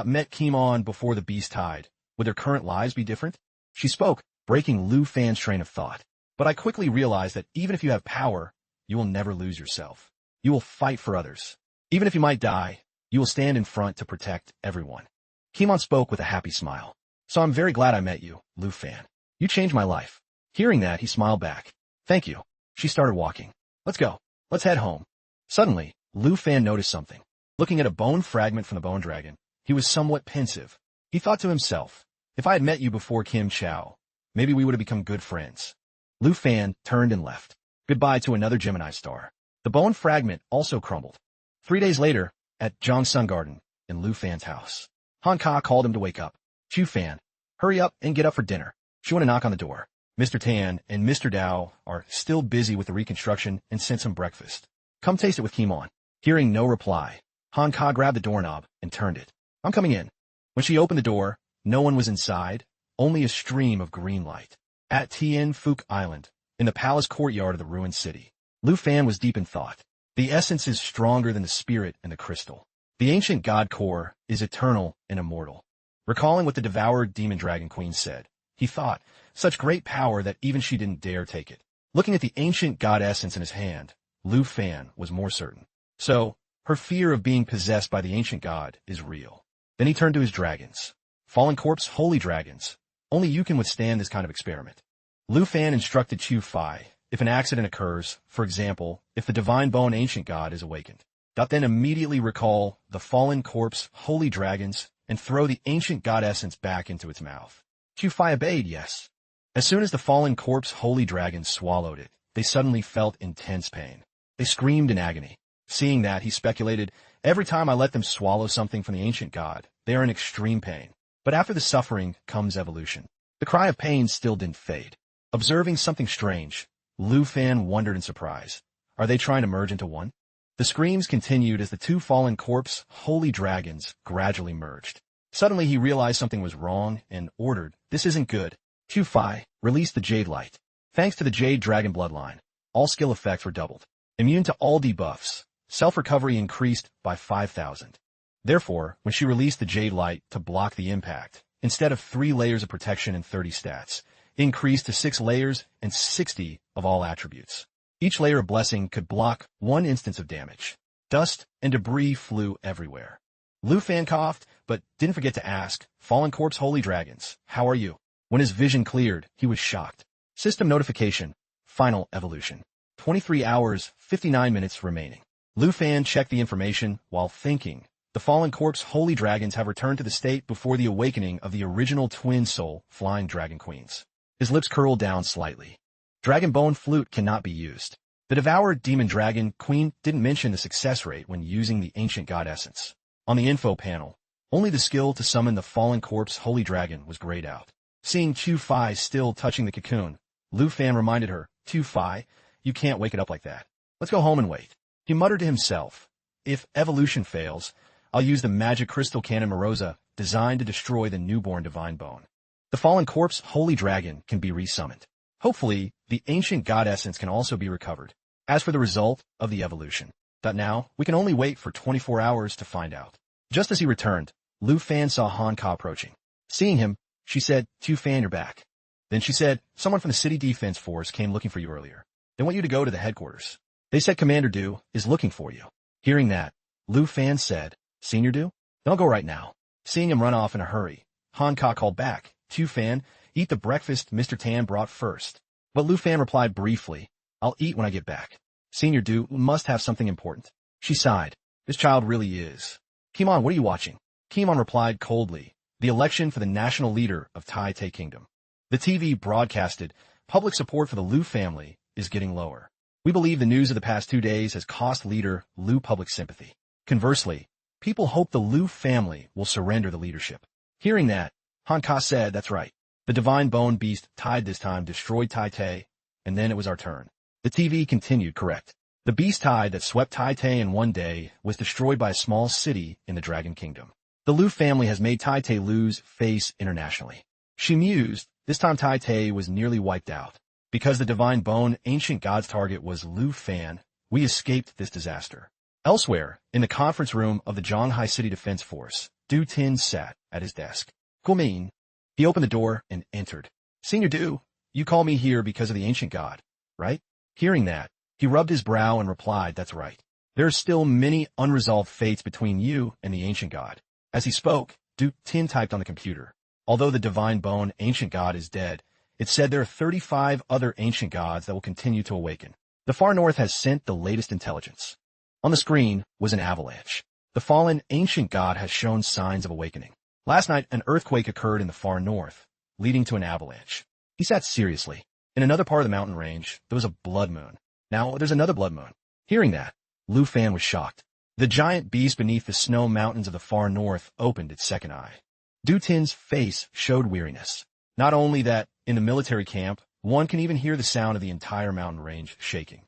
met Kimon before the beast tide, would their current lives be different? She spoke, breaking Lu Fan's train of thought. But I quickly realized that even if you have power, you will never lose yourself. You will fight for others. Even if you might die, you will stand in front to protect everyone. Kimon spoke with a happy smile. So I'm very glad I met you, Lu Fan. You changed my life. Hearing that, he smiled back. Thank you. She started walking. Let's go. Let's head home. Suddenly, Lu Fan noticed something. Looking at a bone fragment from the bone dragon, he was somewhat pensive. He thought to himself, if I had met you before Kim Chow, maybe we would have become good friends. Lu Fan turned and left. Goodbye to another Gemini star. The bone fragment also crumbled. 3 days later, at Zhang Sun Garden, in Lu Fan's house, Han Ka called him to wake up. Chu Fan, hurry up and get up for dinner. She went to knock on the door. Mr. Tan and Mr. Dao are still busy with the reconstruction and sent some breakfast. Come taste it with Kimon. Hearing no reply, Han Ka grabbed the doorknob and turned it. I'm coming in. When she opened the door, no one was inside, only a stream of green light. At Tien Phuc Island, in the palace courtyard of the ruined city, Lu Fan was deep in thought. The essence is stronger than the spirit and the crystal. The ancient god core is eternal and immortal. Recalling what the devoured demon dragon queen said, he thought, such great power that even she didn't dare take it. Looking at the ancient god essence in his hand, Lu Fan was more certain. So, her fear of being possessed by the ancient god is real. Then he turned to his dragons. Fallen corpse holy dragons. Only you can withstand this kind of experiment. Lu Fan instructed Chu Fai, if an accident occurs, for example, if the divine bone ancient god is awakened, then immediately recall the fallen corpse holy dragons and throw the ancient god essence back into its mouth. Chu Fai obeyed, yes. As soon as the fallen corpse holy dragons swallowed it, they suddenly felt intense pain. They screamed in agony. Seeing that, he speculated, every time I let them swallow something from the ancient god, they are in extreme pain. But after the suffering comes evolution. The cry of pain still didn't fade. Observing something strange, Lu Fan wondered in surprise. Are they trying to merge into one? The screams continued as the two fallen corpse holy dragons gradually merged. Suddenly he realized something was wrong and ordered, this isn't good. Chu Fai, release the Jade Light. Thanks to the Jade Dragon bloodline, all skill effects were doubled. Immune to all debuffs, self-recovery increased by 5,000. Therefore, when she released the Jade Light to block the impact, instead of 3 layers of protection and 30 stats, it increased to 6 layers and 60 of all attributes. Each layer of blessing could block 1 instance of damage. Dust and debris flew everywhere. Lu Fan coughed, but didn't forget to ask, Fallen Corpse Holy Dragons, how are you? When his vision cleared, he was shocked. System notification, final evolution. 23 hours, 59 minutes remaining. Lu Fan checked the information while thinking. The Fallen Corpse Holy Dragons have returned to the state before the awakening of the original twin soul Flying Dragon Queens. His lips curled down slightly. Dragon Bone Flute cannot be used. The devoured Demon Dragon Queen didn't mention the success rate when using the Ancient God Essence. On the info panel, only the skill to summon the Fallen Corpse Holy Dragon was grayed out. Seeing Chu Fai still touching the cocoon, Lu Fan reminded her, Chu Fai, you can't wake it up like that. Let's go home and wait. He muttered to himself, if evolution fails, I'll use the magic crystal cannon Moroza designed to destroy the newborn divine bone. The Fallen Corpse Holy Dragon can be resummoned. Hopefully, the ancient god essence can also be recovered. As for the result of the evolution, now we can only wait for 24 hours to find out. Just as he returned, Lu Fan saw Han Ka approaching. Seeing him, she said, Chu Fan, you're back. Then she said, someone from the city defense force came looking for you earlier. They want you to go to the headquarters. They said Commander Du is looking for you. Hearing that, Lu Fan said, Senior Du? Then I'll go right now. Seeing him run off in a hurry, Han Ka called back, Chu Fan, eat the breakfast Mr. Tan brought first. But Lu Fan replied briefly, I'll eat when I get back. Senior Du must have something important. She sighed. This child really is. Kimon, what are you watching? Kimon replied coldly, the election for the national leader of Tai Te Kingdom. The TV broadcasted, public support for the Lu family is getting lower. We believe the news of the past 2 days has cost leader Lu public sympathy. Conversely, people hope the Lu family will surrender the leadership. Hearing that, Hanka said, that's right. The divine bone beast tied this time destroyed Tai Te, and then it was our turn. The TV continued, correct. The beast tide that swept Tai Te in one day was destroyed by a small city in the Dragon Kingdom. The Lu family has made Tai Te lose face internationally. She mused, this time Tai Te was nearly wiped out. Because the divine bone ancient god's target was Lu Fan, we escaped this disaster. Elsewhere, in the conference room of the Zhanghai City Defense Force, Du Tin sat at his desk. Kumin. He opened the door and entered. Senior Du, you call me here because of the ancient god, right? Hearing that, he rubbed his brow and replied, that's right. There are still many unresolved fates between you and the ancient god. As he spoke, Du Tin typed on the computer. Although the divine bone ancient god is dead, it said there are 35 other ancient gods that will continue to awaken. The far north has sent the latest intelligence. On the screen was an avalanche. The fallen ancient god has shown signs of awakening. Last night, an earthquake occurred in the far north, leading to an avalanche. He sat seriously. In another part of the mountain range, there was a blood moon. Now there's another blood moon. Hearing that, Lu Fan was shocked. The giant beast beneath the snow mountains of the far north opened its second eye. Du Tin's face showed weariness. Not only that, in the military camp, one can even hear the sound of the entire mountain range shaking.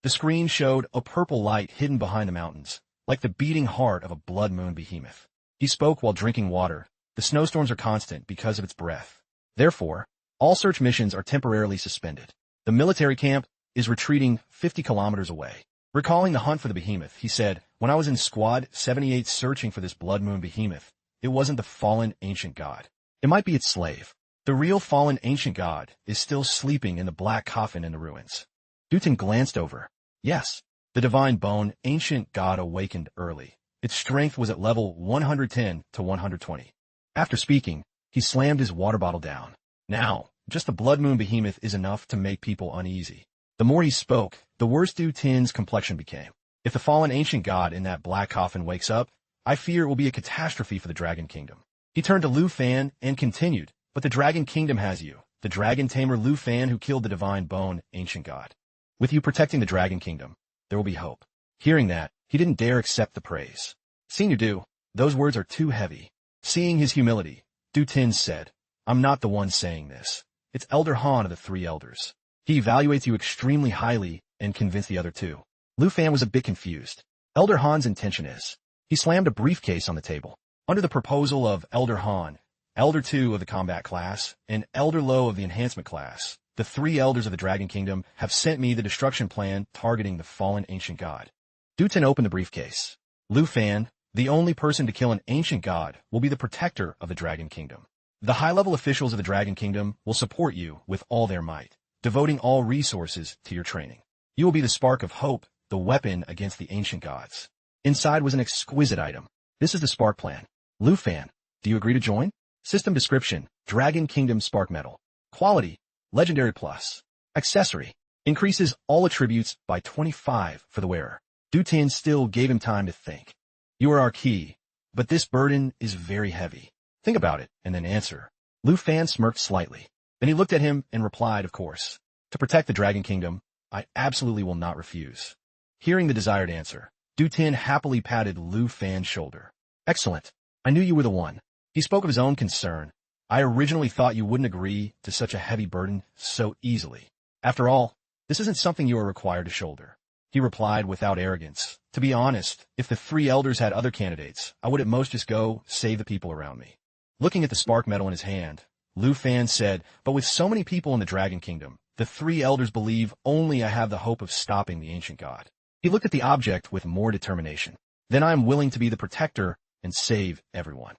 The screen showed a purple light hidden behind the mountains, like the beating heart of a blood moon behemoth. He spoke while drinking water. The snowstorms are constant because of its breath. Therefore, all search missions are temporarily suspended. The military camp is retreating 50 kilometers away. Recalling the hunt for the behemoth, he said, when I was in Squad 78 searching for this blood moon behemoth, it wasn't the fallen ancient god. It might be its slave. The real fallen ancient god is still sleeping in the black coffin in the ruins. Du Tin glanced over. Yes, the divine bone ancient god awakened early. Its strength was at level 110 to 120. After speaking, he slammed his water bottle down. Now, just the blood moon behemoth is enough to make people uneasy. The more he spoke, the worse Du Tin's complexion became. If the fallen ancient god in that black coffin wakes up, I fear it will be a catastrophe for the Dragon Kingdom. He turned to Lu Fan and continued, but the Dragon Kingdom has you, the dragon tamer Lu Fan who killed the divine bone ancient god. With you protecting the Dragon Kingdom, there will be hope. Hearing that, he didn't dare accept the praise. Senior Du, those words are too heavy. Seeing his humility, Du Tin said, I'm not the one saying this. It's Elder Han of the three elders. He evaluates you extremely highly and convinced the other two. Lu Fan was a bit confused. Elder Han's intention is. He slammed a briefcase on the table. Under the proposal of Elder Han, Elder 2 of the combat class, and Elder Lo of the enhancement class, the three elders of the Dragon Kingdom have sent me the destruction plan targeting the fallen ancient god. Du Tin opened the briefcase. Lu Fan, the only person to kill an ancient god, will be the protector of the Dragon Kingdom. The high-level officials of the Dragon Kingdom will support you with all their might, devoting all resources to your training. You will be the spark of hope, the weapon against the ancient gods. Inside was an exquisite item. This is the spark plan. Lu Fan, do you agree to join? System description, Dragon Kingdom Spark Metal. Quality, Legendary Plus. Accessory, increases all attributes by 25 for the wearer. Du Tin still gave him time to think. You are our key, but this burden is very heavy. Think about it, and then answer. Lu Fan smirked slightly. Then he looked at him and replied, of course. To protect the Dragon Kingdom, I absolutely will not refuse. Hearing the desired answer, Du Tin happily patted Lu Fan's shoulder. Excellent. I knew you were the one. He spoke of his own concern. I originally thought you wouldn't agree to such a heavy burden so easily. After all, this isn't something you are required to shoulder. He replied without arrogance. To be honest, if the three elders had other candidates, I would at most just go save the people around me. Looking at the spark metal in his hand, Lu Fan said, but with so many people in the Dragon Kingdom, the three elders believe only I have the hope of stopping the ancient god. He looked at the object with more determination. Then I am willing to be the protector and save everyone.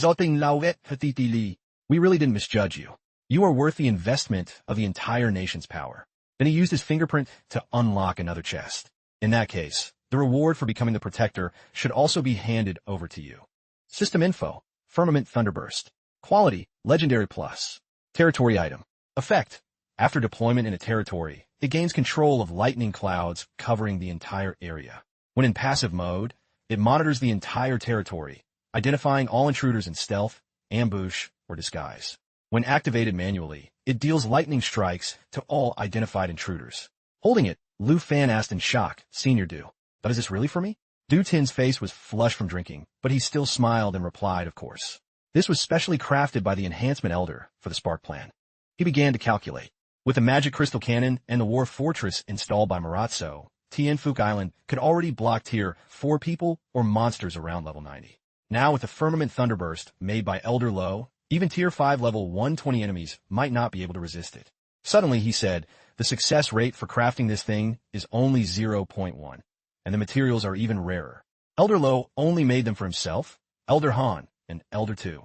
Zoting Lauet Hatitili. We really didn't misjudge you. You are worth the investment of the entire nation's power. Then he used his fingerprint to unlock another chest. In that case, the reward for becoming the protector should also be handed over to you. System info, Firmament Thunderburst. Quality, Legendary Plus. Territory item. Effect. After deployment in a territory, it gains control of lightning clouds covering the entire area. When in passive mode, it monitors the entire territory, identifying all intruders in stealth, ambush, or disguise. When activated manually, it deals lightning strikes to all identified intruders. Holding it, Lu Fan asked in shock, Senior Du, but is this really for me? Du Tin's face was flushed from drinking, but he still smiled and replied, of course. This was specially crafted by the Enhancement Elder for the Spark plan. He began to calculate. With the Magic Crystal Cannon and the War Fortress installed by Marazzo, Tien Hung Island could already block Tier 4 people or monsters around level 90. Now with the Firmament Thunderburst made by Elder Low, even Tier 5 level 120 enemies might not be able to resist it. Suddenly he said, the success rate for crafting this thing is only 0.1, and the materials are even rarer. Elder Low only made them for himself, Elder Han, and Elder 2.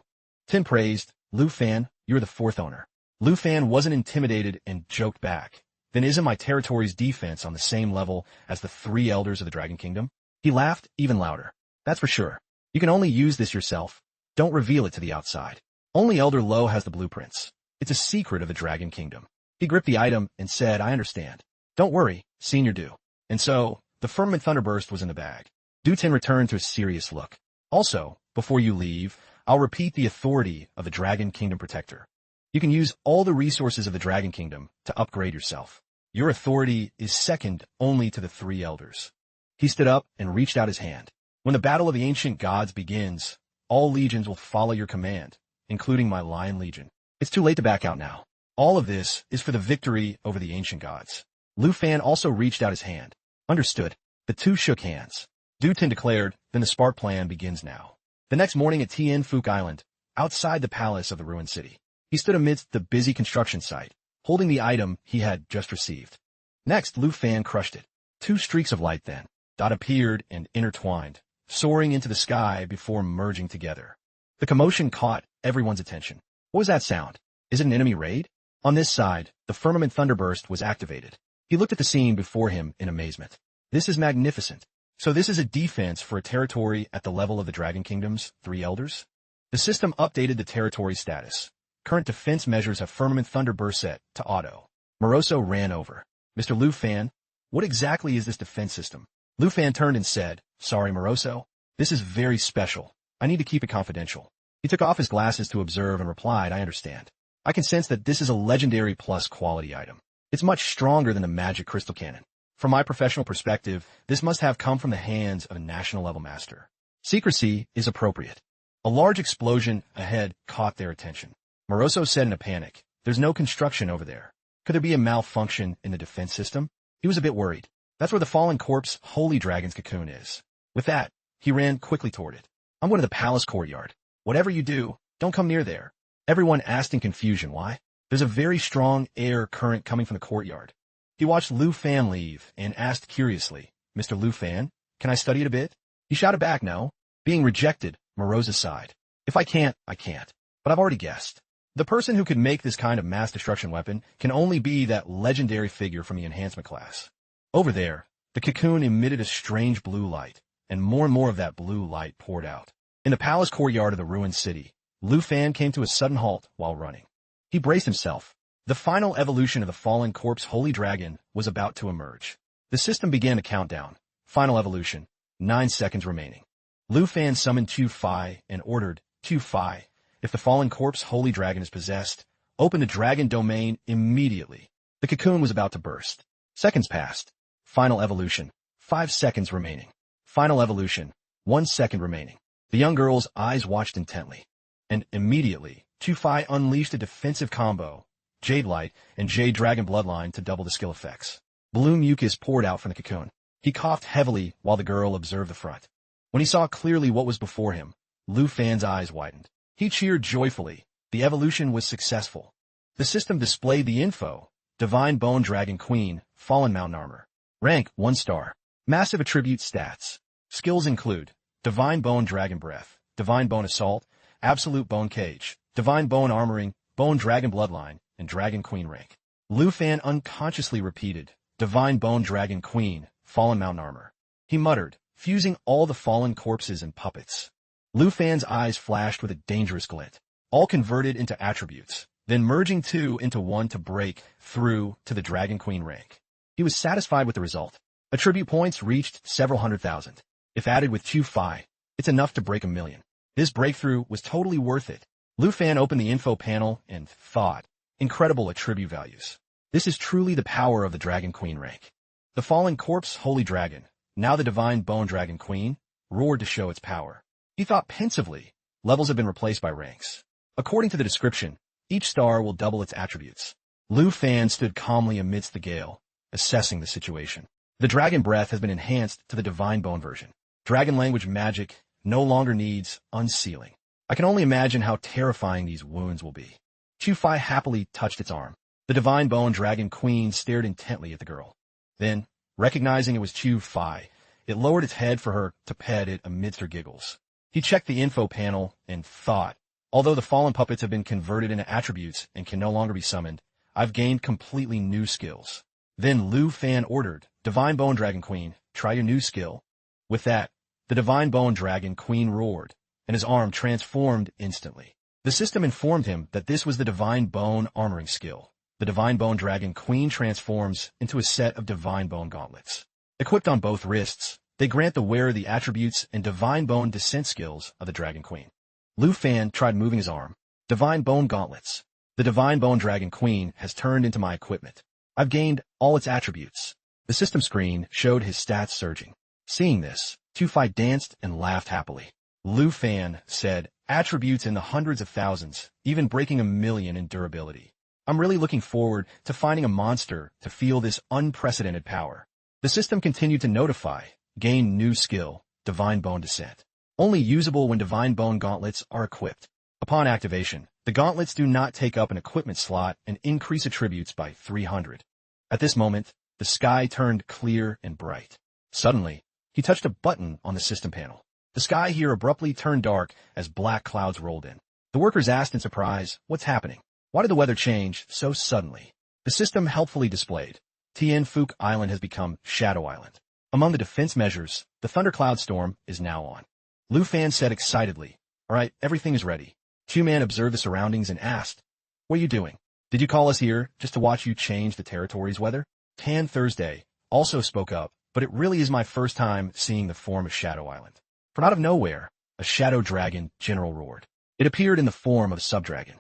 Tien praised, Lu Fan, you're the fourth owner. Lu Fan wasn't intimidated and joked back. Then isn't my territory's defense on the same level as the 3 elders of the Dragon Kingdom? He laughed even louder. That's for sure. You can only use this yourself. Don't reveal it to the outside. Only Elder Low has the blueprints. It's a secret of the Dragon Kingdom. He gripped the item and said, I understand. Don't worry, Senior Do. And so, the Firmament Thunderburst was in the bag. Du Tin returned to a serious look. Also, before you leave, I'll repeat the authority of the Dragon Kingdom Protector. You can use all the resources of the Dragon Kingdom to upgrade yourself. Your authority is second only to the 3 elders. He stood up and reached out his hand. When the battle of the ancient gods begins, all legions will follow your command, including my Lion Legion. It's too late to back out now. All of this is for the victory over the ancient gods. Lu Fan also reached out his hand. Understood. The two shook hands. Du Tin declared, then the Spark plan begins now. The next morning at Tien Hung Island, outside the palace of the ruined city, he stood amidst the busy construction site, holding the item he had just received. Next, Lu Fan crushed it. 2 streaks of light then, appeared and intertwined, soaring into the sky before merging together. The commotion caught everyone's attention. What was that sound? Is it an enemy raid? On this side, the Firmament Thunderburst was activated. He looked at the scene before him in amazement. This is magnificent. So this is a defense for a territory at the level of the Dragon Kingdom's 3 elders? The system updated the territory status. Current defense measures have Firmament Thunderburst set to auto. Moroso ran over. Mr. Lu Fan, what exactly is this defense system? Lu Fan turned and said, sorry, Moroso. This is very special. I need to keep it confidential. He took off his glasses to observe and replied, I understand. I can sense that this is a legendary plus quality item. It's much stronger than the Magic Crystal Cannon. From my professional perspective, this must have come from the hands of a national-level master. Secrecy is appropriate. A large explosion ahead caught their attention. Moroso said in a panic, there's no construction over there. Could there be a malfunction in the defense system? He was a bit worried. That's where the Fallen Corpse Holy Dragon's cocoon is. With that, he ran quickly toward it. I'm going to the palace courtyard. Whatever you do, don't come near there. Everyone asked in confusion why. There's a very strong air current coming from the courtyard. He watched Lu Fan leave and asked curiously, Mr. Lu Fan, can I study it a bit? He shouted back, no. Being rejected, Morosa sighed. If I can't, I can't. But I've already guessed. The person who could make this kind of mass destruction weapon can only be that legendary figure from the enhancement class. Over there, the cocoon emitted a strange blue light, and more of that blue light poured out. In the palace courtyard of the ruined city, Lu Fan came to a sudden halt while running. He braced himself. The final evolution of the Fallen Corpse Holy Dragon was about to emerge. The system began to count down. Final evolution, 9 seconds remaining. Lu Fan summoned Tu Fi and ordered, Tu Fi, if the Fallen Corpse Holy Dragon is possessed, open the dragon domain immediately. The cocoon was about to burst. Seconds passed. Final evolution, 5 seconds remaining. Final evolution, 1 second remaining. The young girl's eyes watched intently. And immediately, Tu Fi unleashed a defensive combo, Jade Light and Jade Dragon Bloodline to double the skill effects. Blue mucus poured out from the cocoon. He coughed heavily while the girl observed the front. When he saw clearly what was before him, Lu Fan's eyes widened. He cheered joyfully. The evolution was successful. The system displayed the info. Divine Bone Dragon Queen, Fallen Mountain Armor. Rank 1 star. Massive attribute stats. Skills include Divine Bone Dragon Breath, Divine Bone Assault, Absolute Bone Cage, Divine Bone Armoring, Bone Dragon Bloodline, and Dragon Queen rank. Lu Fan unconsciously repeated, Divine Bone Dragon Queen, Fallen Mountain Armor. He muttered, fusing all the fallen corpses and puppets. Lu Fan's eyes flashed with a dangerous glint, all converted into attributes, then merging 2 into 1 to break through to the Dragon Queen rank. He was satisfied with the result. Attribute points reached several 100,000. If added with Tu Fi, it's enough to break 1,000,000. This breakthrough was totally worth it. Lu Fan opened the info panel and thought, incredible attribute values. This is truly the power of the Dragon Queen rank. The Fallen Corpse Holy Dragon, now the Divine Bone Dragon Queen, roared to show its power. He thought pensively, levels have been replaced by ranks. According to the description, each star will double its attributes. Lu Fan stood calmly amidst the gale, assessing the situation. The dragon breath has been enhanced to the divine bone version. Dragon language magic no longer needs unsealing. I can only imagine how terrifying these wounds will be. Chu Fai happily touched its arm. The divine bone dragon queen stared intently at the girl. Then, recognizing it was Chu Fai, it lowered its head for her to pet it amidst her giggles. He checked the info panel and thought, although the fallen puppets have been converted into attributes and can no longer be summoned, I've gained completely new skills. Then Lu Fan ordered, Divine Bone Dragon Queen, try your new skill. With that, the Divine Bone Dragon Queen roared, and his arm transformed instantly. The system informed him that this was the Divine Bone Armoring skill. The Divine Bone Dragon Queen transforms into a set of Divine Bone Gauntlets. Equipped on both wrists, they grant the wearer the attributes and Divine Bone Descent skills of the Dragon Queen. Lu Fan tried moving his arm. Divine Bone Gauntlets. The Divine Bone Dragon Queen has turned into my equipment. I've gained all its attributes. The system screen showed his stats surging. Seeing this, Tu Fai danced and laughed happily. Lu Fan said, attributes in the hundreds of thousands, even breaking 1,000,000 in durability. I'm really looking forward to finding a monster to feel this unprecedented power. The system continued to notify, gain new skill, Divine Bone Descent. Only usable when Divine Bone Gauntlets are equipped. Upon activation, the gauntlets do not take up an equipment slot and increase attributes by 300. At this moment, the sky turned clear and bright. Suddenly, he touched a button on the system panel. The sky here abruptly turned dark as black clouds rolled in. The workers asked in surprise, what's happening? Why did the weather change so suddenly? The system helpfully displayed. Tien Hung Island has become Shadow Island. Among the defense measures, the thundercloud storm is now on. Lu Fan said excitedly, all right, everything is ready. Q-Man observed the surroundings and asked, what are you doing? Did you call us here just to watch you change the territory's weather? Tan Thursday also spoke up, but it really is my first time seeing the form of Shadow Island. From out of nowhere, a shadow dragon general roared. It appeared in the form of a sub-dragon.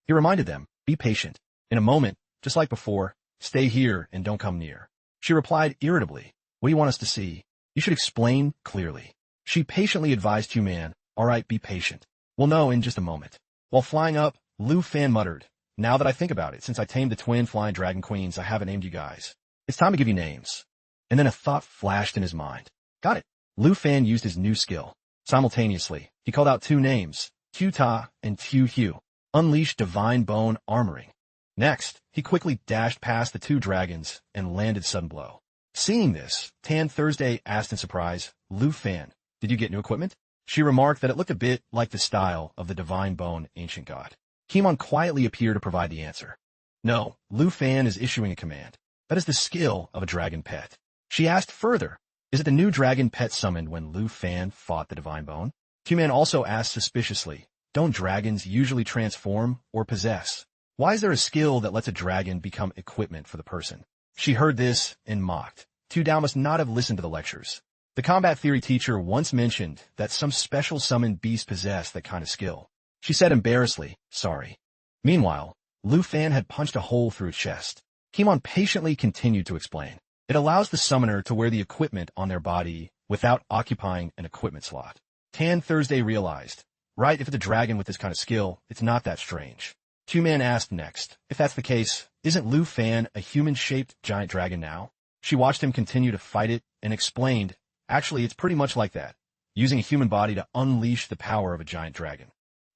He reminded them, be patient. In a moment, just like before, stay here and don't come near. She replied irritably, what do you want us to see? You should explain clearly. She patiently advised Q-Man, all right, be patient. We'll know in just a moment. While flying up, Lu Fan muttered, now that I think about it, since I tamed the twin flying dragon queens, I haven't named you guys. It's time to give you names. And then a thought flashed in his mind. Got it. Lu Fan used his new skill. Simultaneously, he called out two names, Q Ta and Q Hugh. Unleashed Divine Bone Armoring. Next, he quickly dashed past the two dragons and landed sudden blow. Seeing this, Tan Thursday asked in surprise, Lu Fan, did you get new equipment? She remarked that it looked a bit like the style of the Divine Bone Ancient God. Kimon quietly appeared to provide the answer. No, Lu Fan is issuing a command. That is the skill of a dragon pet. She asked further, is it the new dragon pet summoned when Lu Fan fought the Divine Bone? Q-Man also asked suspiciously, don't dragons usually transform or possess? Why is there a skill that lets a dragon become equipment for the person? She heard this and mocked. Tu Dao must not have listened to the lectures. The combat theory teacher once mentioned that some special summoned beasts possess that kind of skill. She said embarrassedly, sorry. Meanwhile, Lu Fan had punched a hole through his chest. Kimon patiently continued to explain. It allows the summoner to wear the equipment on their body without occupying an equipment slot. Tan Thursday realized, right, if it's a dragon with this kind of skill, it's not that strange. Q-Man asked next, if that's the case, isn't Lu Fan a human-shaped giant dragon now? She watched him continue to fight it and explained, actually, it's pretty much like that, using a human body to unleash the power of a giant dragon.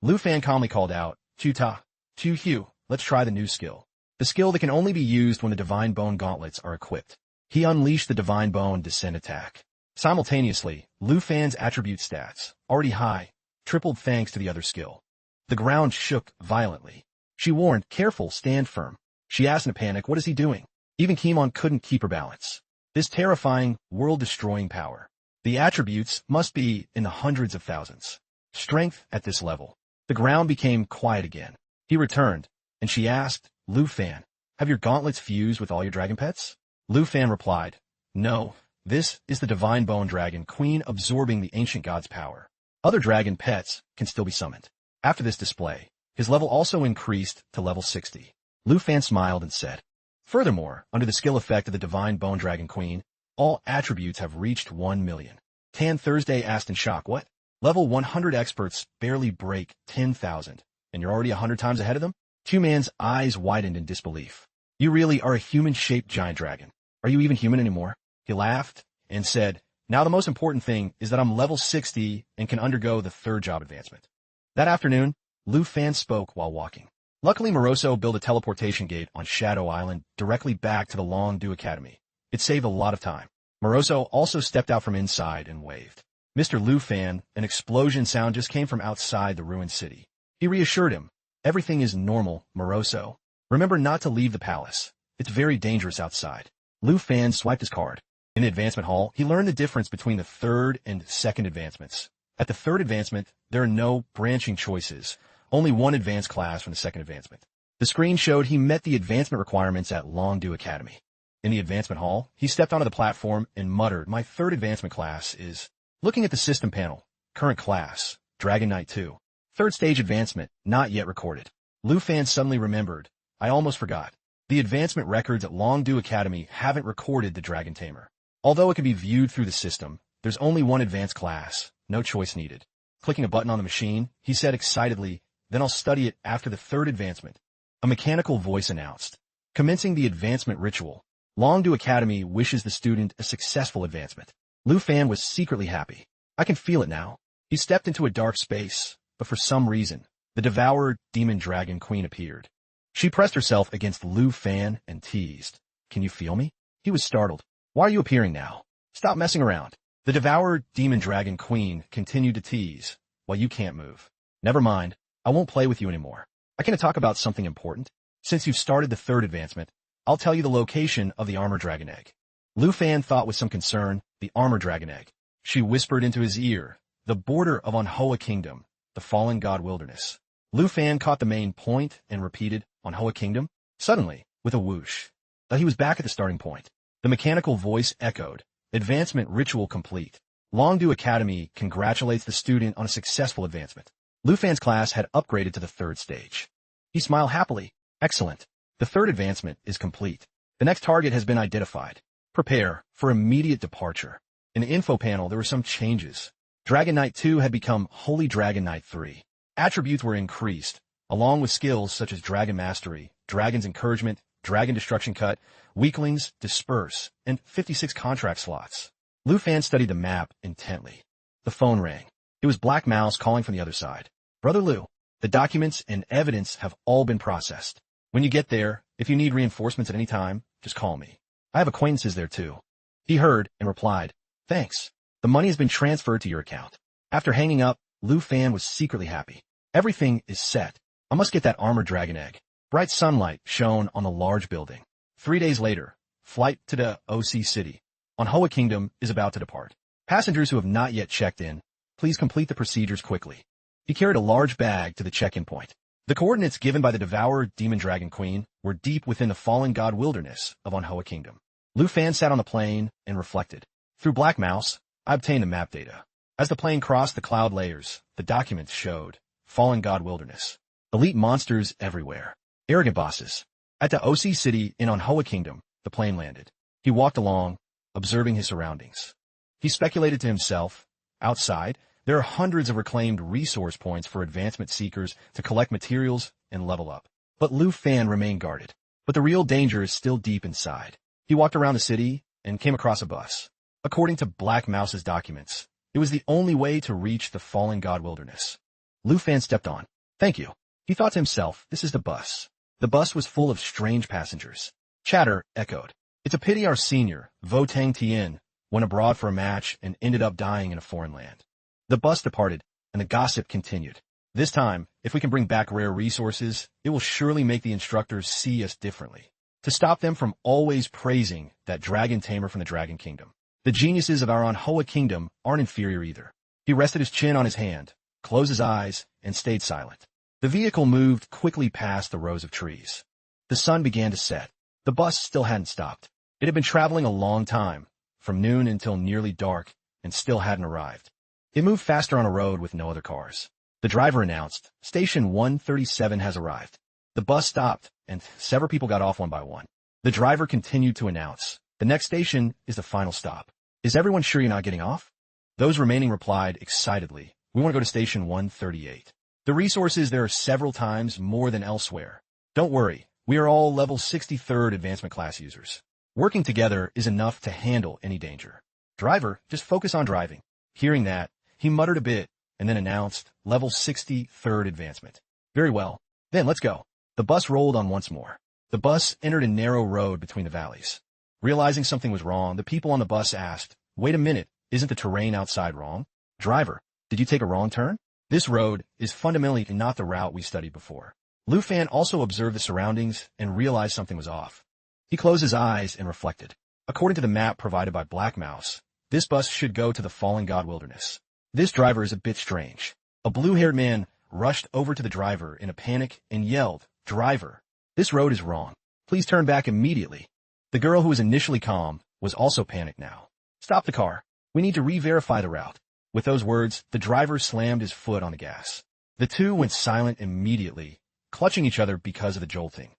Lu Fan calmly called out, Tu Ta, Tu Hugh, let's try the new skill. The skill that can only be used when the Divine Bone Gauntlets are equipped. He unleashed the Divine Bone Descent attack. Simultaneously, Lu Fan's attribute stats, already high, tripled thanks to the other skill. The ground shook violently. She warned, careful, stand firm. She asked in a panic, what is he doing? Even Kimon couldn't keep her balance. This terrifying, world-destroying power. The attributes must be in the hundreds of thousands. Strength at this level. The ground became quiet again. He returned, and she asked, Lu Fan, have your gauntlets fused with all your dragon pets? Lu Fan replied, no, this is the Divine Bone Dragon Queen absorbing the ancient god's power. Other dragon pets can still be summoned. After this display, his level also increased to level 60. Lu Fan smiled and said, furthermore, under the skill effect of the Divine Bone Dragon Queen, all attributes have reached 1,000,000. Tan Thursday asked in shock, what? Level 100 experts barely break 10,000, and you're already 100 times ahead of them? Q-Man's eyes widened in disbelief. You really are a human-shaped giant dragon. Are you even human anymore? He laughed and said, now the most important thing is that I'm level 60 and can undergo the third job advancement. That afternoon, Lu Fan spoke while walking. Luckily, Moroso built a teleportation gate on Shadow Island directly back to the Longdu Academy. It saved a lot of time. Moroso also stepped out from inside and waved. Mr. Lu Fan, an explosion sound just came from outside the ruined city. He reassured him. Everything is normal, Moroso. Remember not to leave the palace. It's very dangerous outside. Lu Fan swiped his card. In the advancement hall, he learned the difference between the third and second advancements. At the third advancement, there are no branching choices. Only one advanced class from the second advancement. The screen showed he met the advancement requirements at Longdu Academy. In the advancement hall, he stepped onto the platform and muttered, my third advancement class is... Looking at the system panel, current class, Dragon Knight 2. Third stage advancement, not yet recorded. Lu Fan suddenly remembered. I almost forgot. The advancement records at Longdu Academy haven't recorded the Dragon Tamer. Although it can be viewed through the system, there's only one advanced class, no choice needed. Clicking a button on the machine, he said excitedly, then I'll study it after the third advancement. A mechanical voice announced. Commencing the advancement ritual. Longdu Academy wishes the student a successful advancement. Lu Fan was secretly happy. I can feel it now. He stepped into a dark space, but for some reason, the devoured demon dragon queen appeared. She pressed herself against Lu Fan and teased. Can you feel me? He was startled. Why are you appearing now? Stop messing around. The devoured demon dragon queen continued to tease. Well, you can't move. Never mind. I won't play with you anymore. I can talk about something important. Since you've started the third advancement, I'll tell you the location of the armor dragon egg. Lu Fan thought with some concern, the armor dragon egg. She whispered into his ear, the border of Manhwa Kingdom, the fallen god wilderness. Lu Fan caught the main point and repeated, Manhwa Kingdom? Suddenly, with a whoosh, he was back at the starting point. The mechanical voice echoed, advancement ritual complete. Longdu Academy congratulates the student on a successful advancement. Lu Fan's class had upgraded to the third stage. He smiled happily. Excellent. The third advancement is complete. The next target has been identified. Prepare for immediate departure. In the info panel, there were some changes. Dragon Knight 2 had become Holy Dragon Knight 3. Attributes were increased, along with skills such as Dragon Mastery, Dragon's Encouragement, Dragon Destruction Cut, Weaklings, Disperse, and 56 contract slots. Lu Fan studied the map intently. The phone rang. It was Black Mouse calling from the other side. Brother Lu, the documents and evidence have all been processed. When you get there, if you need reinforcements at any time, just call me. I have acquaintances there too. He heard and replied, thanks. The money has been transferred to your account. After hanging up, Lu Fan was secretly happy. Everything is set. I must get that armored dragon egg. Bright sunlight shone on the large building. 3 days later, flight to the OC City. Manhwa Kingdom is about to depart. Passengers who have not yet checked in, please complete the procedures quickly. He carried a large bag to the check-in point. The coordinates given by the devoured demon dragon queen were deep within the fallen god wilderness of Manhwa Kingdom. Lu Fan sat on the plane and reflected. Through Black Mouse, I obtained the map data. As the plane crossed the cloud layers, the documents showed fallen god wilderness. Elite monsters everywhere. Arrogant bosses. At the OC City in Manhwa Kingdom, the plane landed. He walked along, observing his surroundings. He speculated to himself, outside, there are hundreds of reclaimed resource points for advancement seekers to collect materials and level up. But Lu Fan remained guarded. But the real danger is still deep inside. He walked around the city and came across a bus. According to Black Mouse's documents, it was the only way to reach the fallen god wilderness. Lu Fan stepped on. Thank you. He thought to himself, this is the bus. The bus was full of strange passengers. Chatter echoed. It's a pity our senior, Votang Tien, went abroad for a match and ended up dying in a foreign land. The bus departed, and the gossip continued. This time, if we can bring back rare resources, it will surely make the instructors see us differently. To stop them from always praising that dragon tamer from the Dragon Kingdom. The geniuses of our Manhwa Kingdom aren't inferior either. He rested his chin on his hand, closed his eyes, and stayed silent. The vehicle moved quickly past the rows of trees. The sun began to set. The bus still hadn't stopped. It had been traveling a long time, from noon until nearly dark, and still hadn't arrived. It moved faster on a road with no other cars. The driver announced, Station 137 has arrived. The bus stopped, and several people got off one by one. The driver continued to announce, the next station is the final stop. Is everyone sure you're not getting off? Those remaining replied excitedly, We want to go to station 138. The resources there are several times more than elsewhere. Don't worry, we are all level 63rd advancement class users. Working together is enough to handle any danger. Driver, just focus on driving. Hearing that, he muttered a bit and then announced, level 63rd advancement. Very well. Then let's go. The bus rolled on once more. The bus entered a narrow road between the valleys. Realizing something was wrong, the people on the bus asked, wait a minute, isn't the terrain outside wrong? Driver, did you take a wrong turn? This road is fundamentally not the route we studied before. Lu Fan also observed the surroundings and realized something was off. He closed his eyes and reflected. According to the map provided by Black Mouse, this bus should go to the Fallen God Wilderness. This driver is a bit strange. A blue-haired man rushed over to the driver in a panic and yelled, Driver, this road is wrong. Please turn back immediately. The girl who was initially calm was also panicked now. Stop the car. We need to re-verify the route. With those words, the driver slammed his foot on the gas. The two went silent immediately, clutching each other because of the jolting.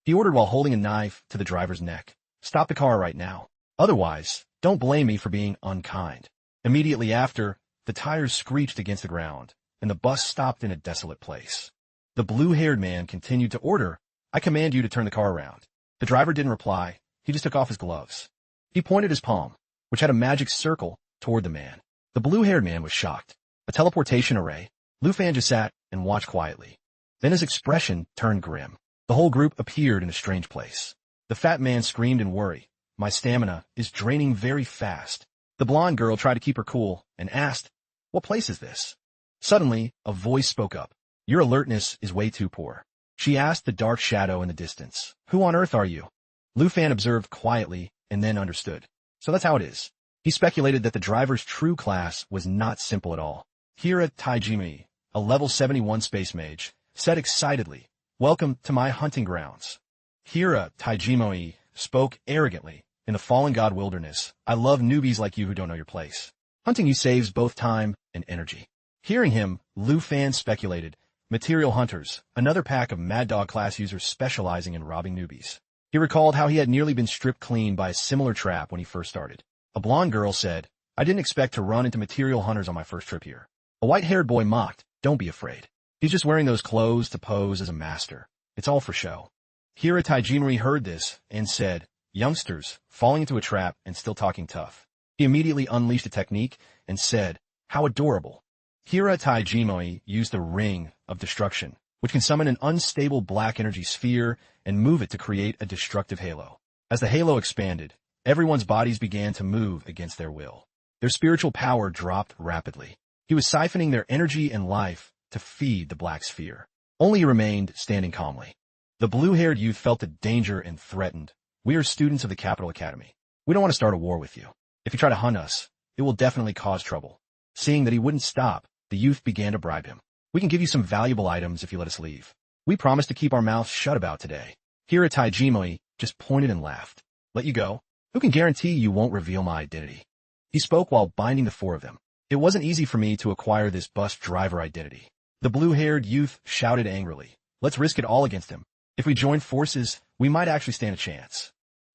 He ordered while holding a knife to the driver's neck. Stop the car right now. Otherwise, don't blame me for being unkind. Immediately after, the tires screeched against the ground, and the bus stopped in a desolate place. The blue-haired man continued to order, I command you to turn the car around. The driver didn't reply. He just took off his gloves. He pointed his palm, which had a magic circle, toward the man. The blue-haired man was shocked. A teleportation array. Lu Fan just sat and watched quietly. Then his expression turned grim. The whole group appeared in a strange place. The fat man screamed in worry. My stamina is draining very fast. The blonde girl tried to keep her cool and asked, what place is this? Suddenly, a voice spoke up. Your alertness is way too poor. She asked the dark shadow in the distance. Who on earth are you? Lu Fan observed quietly and then understood. So that's how it is. He speculated that the driver's true class was not simple at all. Hira Taijimi, a level 71 space mage, said excitedly, Welcome to my hunting grounds. Hira Taijimoi spoke arrogantly. In the Fallen God Wilderness, I love newbies like you who don't know your place. Hunting you saves both time and energy. Hearing him, Lu Fan speculated, Material Hunters, another pack of Mad Dog class users specializing in robbing newbies. He recalled how he had nearly been stripped clean by a similar trap when he first started. A blonde girl said, I didn't expect to run into Material Hunters on my first trip here. A white-haired boy mocked, Don't be afraid. He's just wearing those clothes to pose as a master. It's all for show. Hira Taijimori heard this and said, Youngsters, falling into a trap and still talking tough. He immediately unleashed a technique and said, How adorable. Hira Taijimoi used the Ring of Destruction, which can summon an unstable black energy sphere and move it to create a destructive halo. As the halo expanded, everyone's bodies began to move against their will. Their spiritual power dropped rapidly. He was siphoning their energy and life to feed the black sphere. Only he remained standing calmly. The blue-haired youth felt the danger and threatened. We are students of the Capital Academy. We don't want to start a war with you. If you try to hunt us, it will definitely cause trouble. Seeing that he wouldn't stop, the youth began to bribe him. We can give you some valuable items if you let us leave. We promise to keep our mouths shut about today. Hira Taijimoi just pointed and laughed. Let you go? Who can guarantee you won't reveal my identity? He spoke while binding the four of them. It wasn't easy for me to acquire this bus driver identity. The blue-haired youth shouted angrily. Let's risk it all against him. If we join forces, we might actually stand a chance.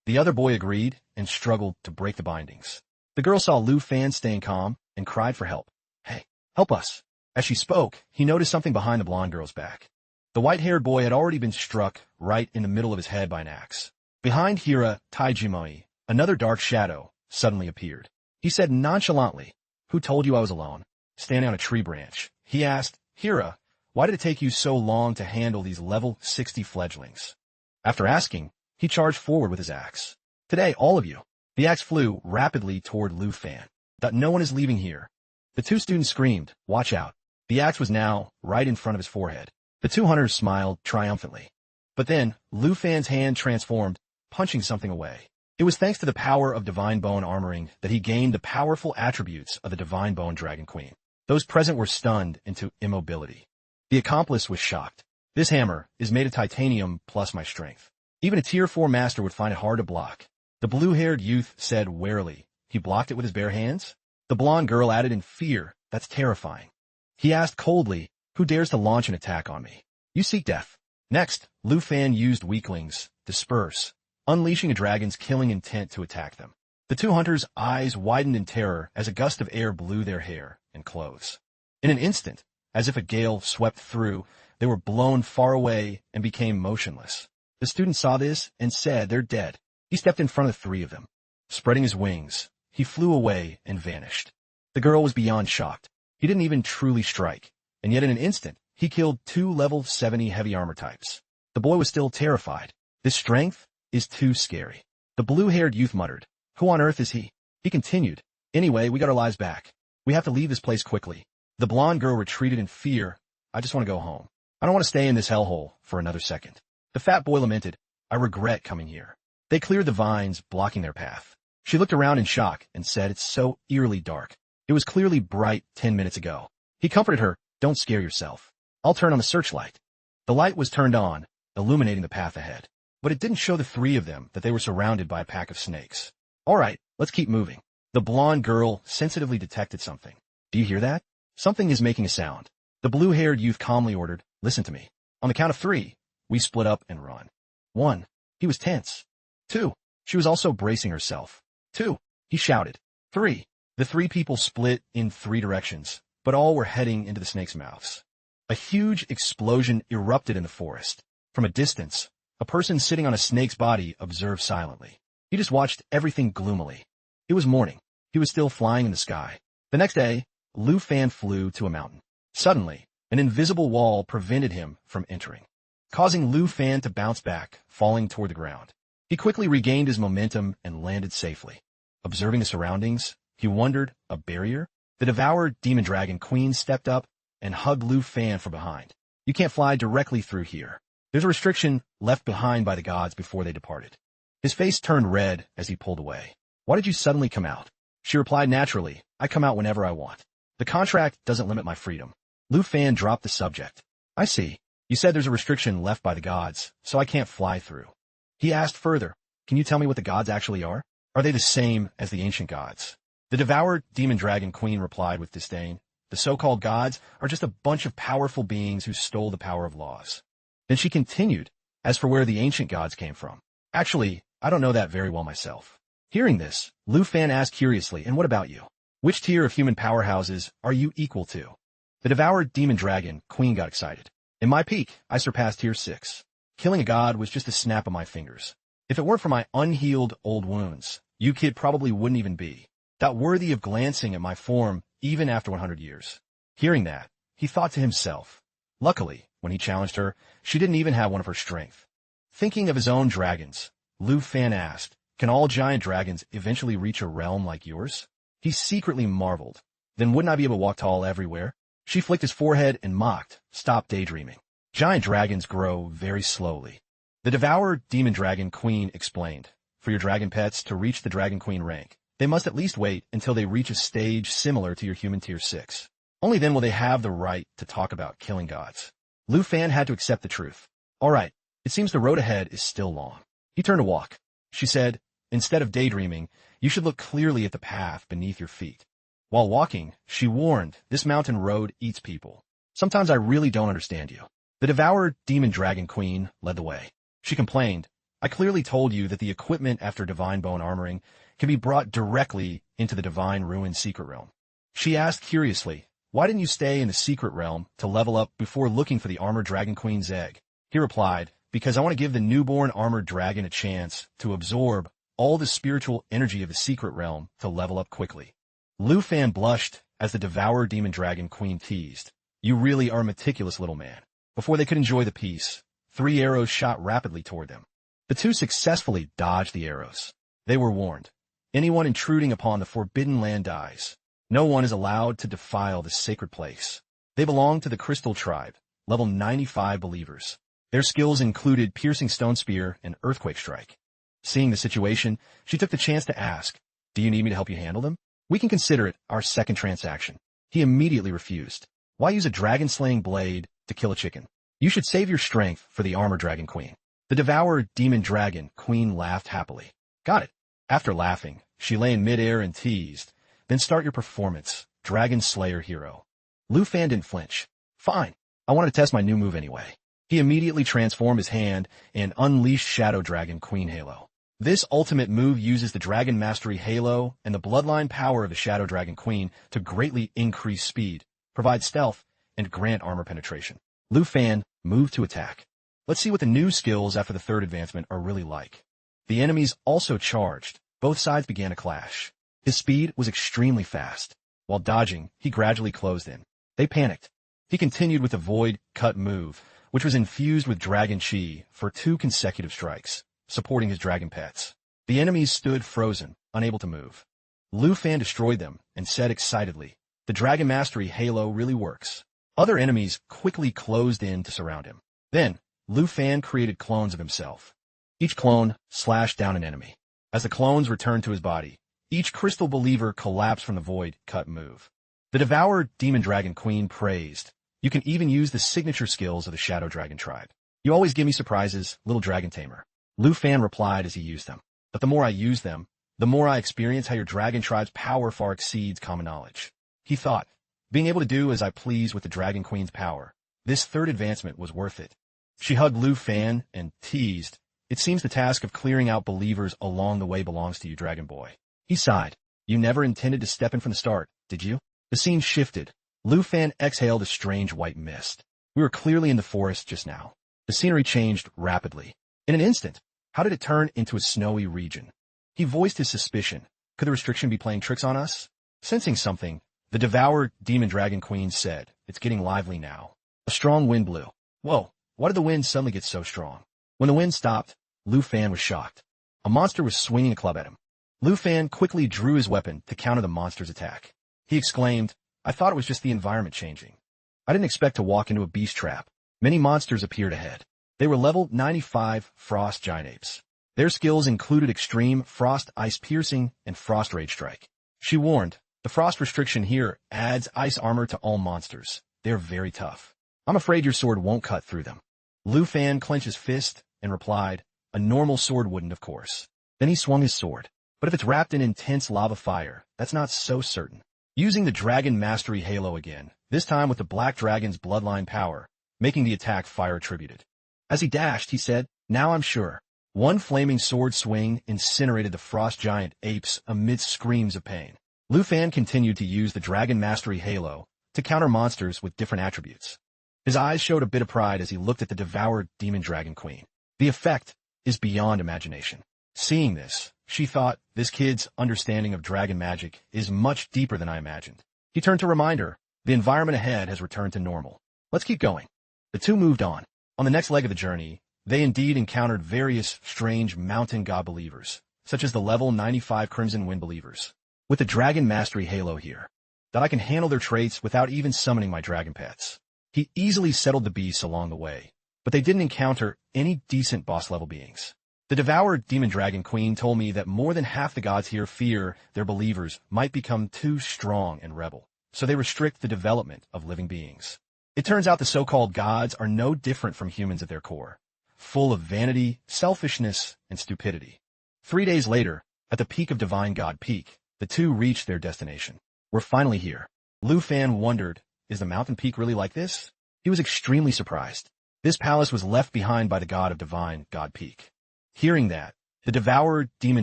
The other boy agreed and struggled to break the bindings. The girl saw Lu Fan staying calm and cried for help. Hey, help us. As she spoke, he noticed something behind the blonde girl's back. The white-haired boy had already been struck right in the middle of his head by an axe. Behind Hira Taijimoi, another dark shadow suddenly appeared. He said nonchalantly, Who told you I was alone? Standing on a tree branch, he asked, Hira, why did it take you so long to handle these level 60 fledglings? After asking, he charged forward with his axe. Today, all of you. The axe flew rapidly toward Lu Fan. That no one is leaving here. The two students screamed, Watch out. The axe was now right in front of his forehead. The two hunters smiled triumphantly. But then, Lu Fan's hand transformed, punching something away. It was thanks to the power of Divine Bone armoring that he gained the powerful attributes of the Divine Bone Dragon Queen. Those present were stunned into immobility. The accomplice was shocked. This hammer is made of titanium plus my strength. Even a tier 4 master would find it hard to block. The blue-haired youth said warily, He blocked it with his bare hands? The blonde girl added in fear, That's terrifying. He asked coldly, Who dares to launch an attack on me? You seek death. Next, Lu Fan used weaklings, disperse, unleashing a dragon's killing intent to attack them. The two hunters' eyes widened in terror as a gust of air blew their hair and clothes. In an instant, as if a gale swept through, they were blown far away and became motionless. The student saw this and said, "They're dead." He stepped in front of 3 of them. Spreading his wings, he flew away and vanished. The girl was beyond shocked. He didn't even truly strike, and yet in an instant, he killed 2 level 70 heavy armor types. The boy was still terrified. This strength is too scary. The blue-haired youth muttered, "Who on earth is he?" He continued, "Anyway, we got our lives back. We have to leave this place quickly." The blonde girl retreated in fear. "I just want to go home. I don't want to stay in this hellhole for another second." The fat boy lamented, "I regret coming here." They cleared the vines, blocking their path. She looked around in shock and said, "It's so eerily dark. It was clearly bright 10 minutes ago." He comforted her, "Don't scare yourself. I'll turn on the searchlight." The light was turned on, illuminating the path ahead. But it didn't show the 3 of them that they were surrounded by a pack of snakes. "All right, let's keep moving." The blonde girl sensitively detected something. "Do you hear that? Something is making a sound." The blue-haired youth calmly ordered, "Listen to me. On the count of 3, we split up and run." 1. He was tense. 2. She was also bracing herself. 2. He shouted. 3. The 3 people split in 3 directions, but all were heading into the snakes' mouths. A huge explosion erupted in the forest. From a distance, a person sitting on a snake's body observed silently. He just watched everything gloomily. It was morning. He was still flying in the sky. The next day, Lu Fan flew to a mountain. Suddenly, an invisible wall prevented him from entering, causing Lu Fan to bounce back, falling toward the ground. He quickly regained his momentum and landed safely. Observing the surroundings, he wondered, a barrier? The devoured demon dragon queen stepped up and hugged Lu Fan from behind. "You can't fly directly through here. There's a restriction left behind by the gods before they departed." His face turned red as he pulled away. "Why did you suddenly come out?" She replied naturally, "I come out whenever I want. The contract doesn't limit my freedom." Lu Fan dropped the subject. "I see. You said there's a restriction left by the gods, so I can't fly through." He asked further, "Can you tell me what the gods actually are? Are they the same as the ancient gods?" The devoured demon dragon queen replied with disdain, "The so-called gods are just a bunch of powerful beings who stole the power of laws." Then she continued, "As for where the ancient gods came from, actually, I don't know that very well myself." Hearing this, Lu Fan asked curiously, "And what about you? Which tier of human powerhouses are you equal to?" The devoured demon dragon queen got excited. "In my peak, I surpassed tier 6. Killing a god was just a snap of my fingers. If it weren't for my unhealed old wounds, you kid probably wouldn't even be that worthy of glancing at my form even after 100 years. Hearing that, he thought to himself. Luckily, when he challenged her, she didn't even have one of her strength. Thinking of his own dragons, Lu Fan asked, "Can all giant dragons eventually reach a realm like yours?" He secretly marveled. "Then wouldn't I be able to walk tall everywhere?" She flicked his forehead and mocked, "Stop daydreaming. Giant dragons grow very slowly." The devoured demon dragon queen explained, "For your dragon pets to reach the dragon queen rank, they must at least wait until they reach a stage similar to your human tier 6. Only then will they have the right to talk about killing gods." Lu Fan had to accept the truth. "All right, it seems the road ahead is still long." He turned to walk. She said, "Instead of daydreaming, you should look clearly at the path beneath your feet." While walking, she warned, "This mountain road eats people. Sometimes I really don't understand you." The devoured demon dragon queen led the way. She complained, "I clearly told you that the equipment after divine bone armoring can be brought directly into the divine ruin secret realm." She asked curiously, "Why didn't you stay in the secret realm to level up before looking for the armored dragon queen's egg?" He replied, "Because I want to give the newborn armored dragon a chance to absorb all the spiritual energy of the secret realm to level up quickly." Lu Fan blushed as the devoured demon dragon queen teased, "You really are a meticulous little man." Before they could enjoy the peace, 3 arrows shot rapidly toward them. The 2 successfully dodged the arrows. They were warned. Anyone intruding upon the forbidden land dies. No one is allowed to defile the sacred place. They belonged to the Crystal Tribe, level 95 believers. Their skills included piercing stone spear and earthquake strike. Seeing the situation, she took the chance to ask, "Do you need me to help you handle them? We can consider it our second transaction." He immediately refused. "Why use a dragon-slaying blade to kill a chicken? You should save your strength for the armor dragon queen." The devoured demon dragon queen laughed happily. "Got it." After laughing, she lay in midair and teased, "Then start your performance, Dragon Slayer hero." Lu Fan didn't flinch. "Fine. I wanted to test my new move anyway." He immediately transformed his hand and unleashed Shadow Dragon Queen Halo. This ultimate move uses the Dragon Mastery Halo and the bloodline power of the Shadow Dragon Queen to greatly increase speed, provide stealth, and grant armor penetration. Lu Fan moved to attack. Let's see what the new skills after the third advancement are really like. The enemies also charged. Both sides began a clash. His speed was extremely fast. While dodging, he gradually closed in. They panicked. He continued with the Void Cut move, which was infused with Dragon Chi for 2 consecutive strikes, supporting his dragon pets. The enemies stood frozen, unable to move. Lu Fan destroyed them and said excitedly, "The Dragon Mastery Halo really works." Other enemies quickly closed in to surround him. Then, Lu Fan created clones of himself. Each clone slashed down an enemy. As the clones returned to his body, each Crystal Believer collapsed from the Void Cut move. The Devoured Demon Dragon Queen praised, "You can even use the signature skills of the Shadow Dragon tribe. You always give me surprises, little dragon tamer." Lu Fan replied as he used them. "But the more I use them, the more I experience how your dragon tribe's power far exceeds common knowledge." He thought, being able to do as I please with the Dragon Queen's power, this third advancement was worth it. She hugged Lu Fan and teased, "It seems the task of clearing out believers along the way belongs to you, Dragon Boy." He sighed. "You never intended to step in from the start, did you?" The scene shifted. Lu Fan exhaled a strange white mist. We were clearly in the forest just now. The scenery changed rapidly. In an instant, how did it turn into a snowy region? He voiced his suspicion. Could the restriction be playing tricks on us? Sensing something, the Devoured Demon Dragon Queen said, "It's getting lively now." A strong wind blew. Whoa, why did the wind suddenly get so strong? When the wind stopped, Lu Fan was shocked. A monster was swinging a club at him. Lu Fan quickly drew his weapon to counter the monster's attack. He exclaimed, "I thought it was just the environment changing. I didn't expect to walk into a beast trap." Many monsters appeared ahead. They were level 95 Frost Giant Apes. Their skills included Extreme Frost Ice Piercing and Frost Rage Strike. She warned, "The frost restriction here adds ice armor to all monsters. They're very tough. I'm afraid your sword won't cut through them." Lu Fan clenched his fist and replied, "A normal sword wouldn't, of course." Then he swung his sword. "But if it's wrapped in intense lava fire, that's not so certain." Using the Dragon Mastery Halo again, this time with the Black Dragon's bloodline power, making the attack fire-attributed. As he dashed, he said, "Now I'm sure." One flaming sword swing incinerated the Frost Giant Apes amidst screams of pain. Lu Fan continued to use the Dragon Mastery Halo to counter monsters with different attributes. His eyes showed a bit of pride as he looked at the Devoured Demon Dragon Queen. The effect is beyond imagination. Seeing this, she thought, "This kid's understanding of dragon magic is much deeper than I imagined." He turned to remind her, "The environment ahead has returned to normal. Let's keep going." The two moved on. On the next leg of the journey, they indeed encountered various strange mountain god believers, such as the level 95 Crimson Wind believers. With the Dragon Mastery Halo here, that I can handle their traits without even summoning my dragon pets. He easily settled the beasts along the way, but they didn't encounter any decent boss-level beings. The Devoured Demon Dragon Queen told me that more than half the gods here fear their believers might become too strong and rebel, so they restrict the development of living beings. It turns out the so-called gods are no different from humans at their core, full of vanity, selfishness, and stupidity. 3 days later, at the peak of Divine God Peak, the two reached their destination. "We're finally here." Lu Fan wondered, "Is the mountain peak really like this?" He was extremely surprised. This palace was left behind by the god of Divine God Peak. Hearing that, the Devoured Demon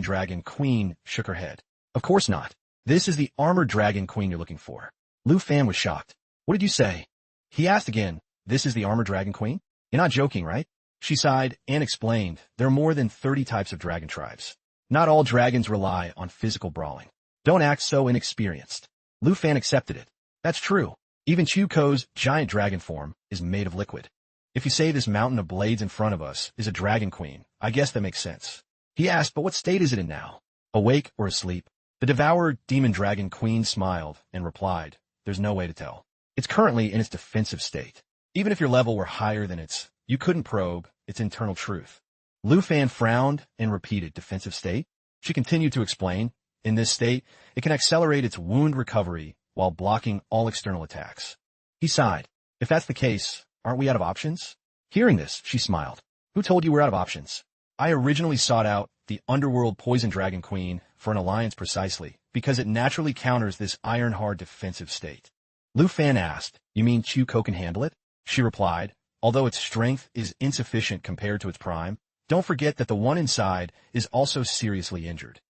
Dragon Queen shook her head. "Of course not. This is the Armored Dragon Queen you're looking for." Lu Fan was shocked. "What did you say?" He asked again, "This is the Armored Dragon Queen? You're not joking, right?" She sighed and explained, "There are more than 30 types of dragon tribes. Not all dragons rely on physical brawling. Don't act so inexperienced." Lu Fan accepted it. "That's true. Even Chuko's giant dragon form is made of liquid. If you say this mountain of blades in front of us is a dragon queen, I guess that makes sense." He asked, "But what state is it in now? Awake or asleep?" The Devoured Demon Dragon Queen smiled and replied, "There's no way to tell. It's currently in its defensive state. Even if your level were higher than its, you couldn't probe its internal truth." Lu Fan frowned and repeated, "Defensive state?" She continued to explain, "In this state, it can accelerate its wound recovery while blocking all external attacks." He sighed. "If that's the case, aren't we out of options?" Hearing this, she smiled. "Who told you we're out of options? I originally sought out the Underworld Poison Dragon Queen for an alliance precisely because it naturally counters this iron-hard defensive state." Lu Fan asked, "You mean Chuko can handle it?" She replied, "Although its strength is insufficient compared to its prime, don't forget that the one inside is also seriously injured."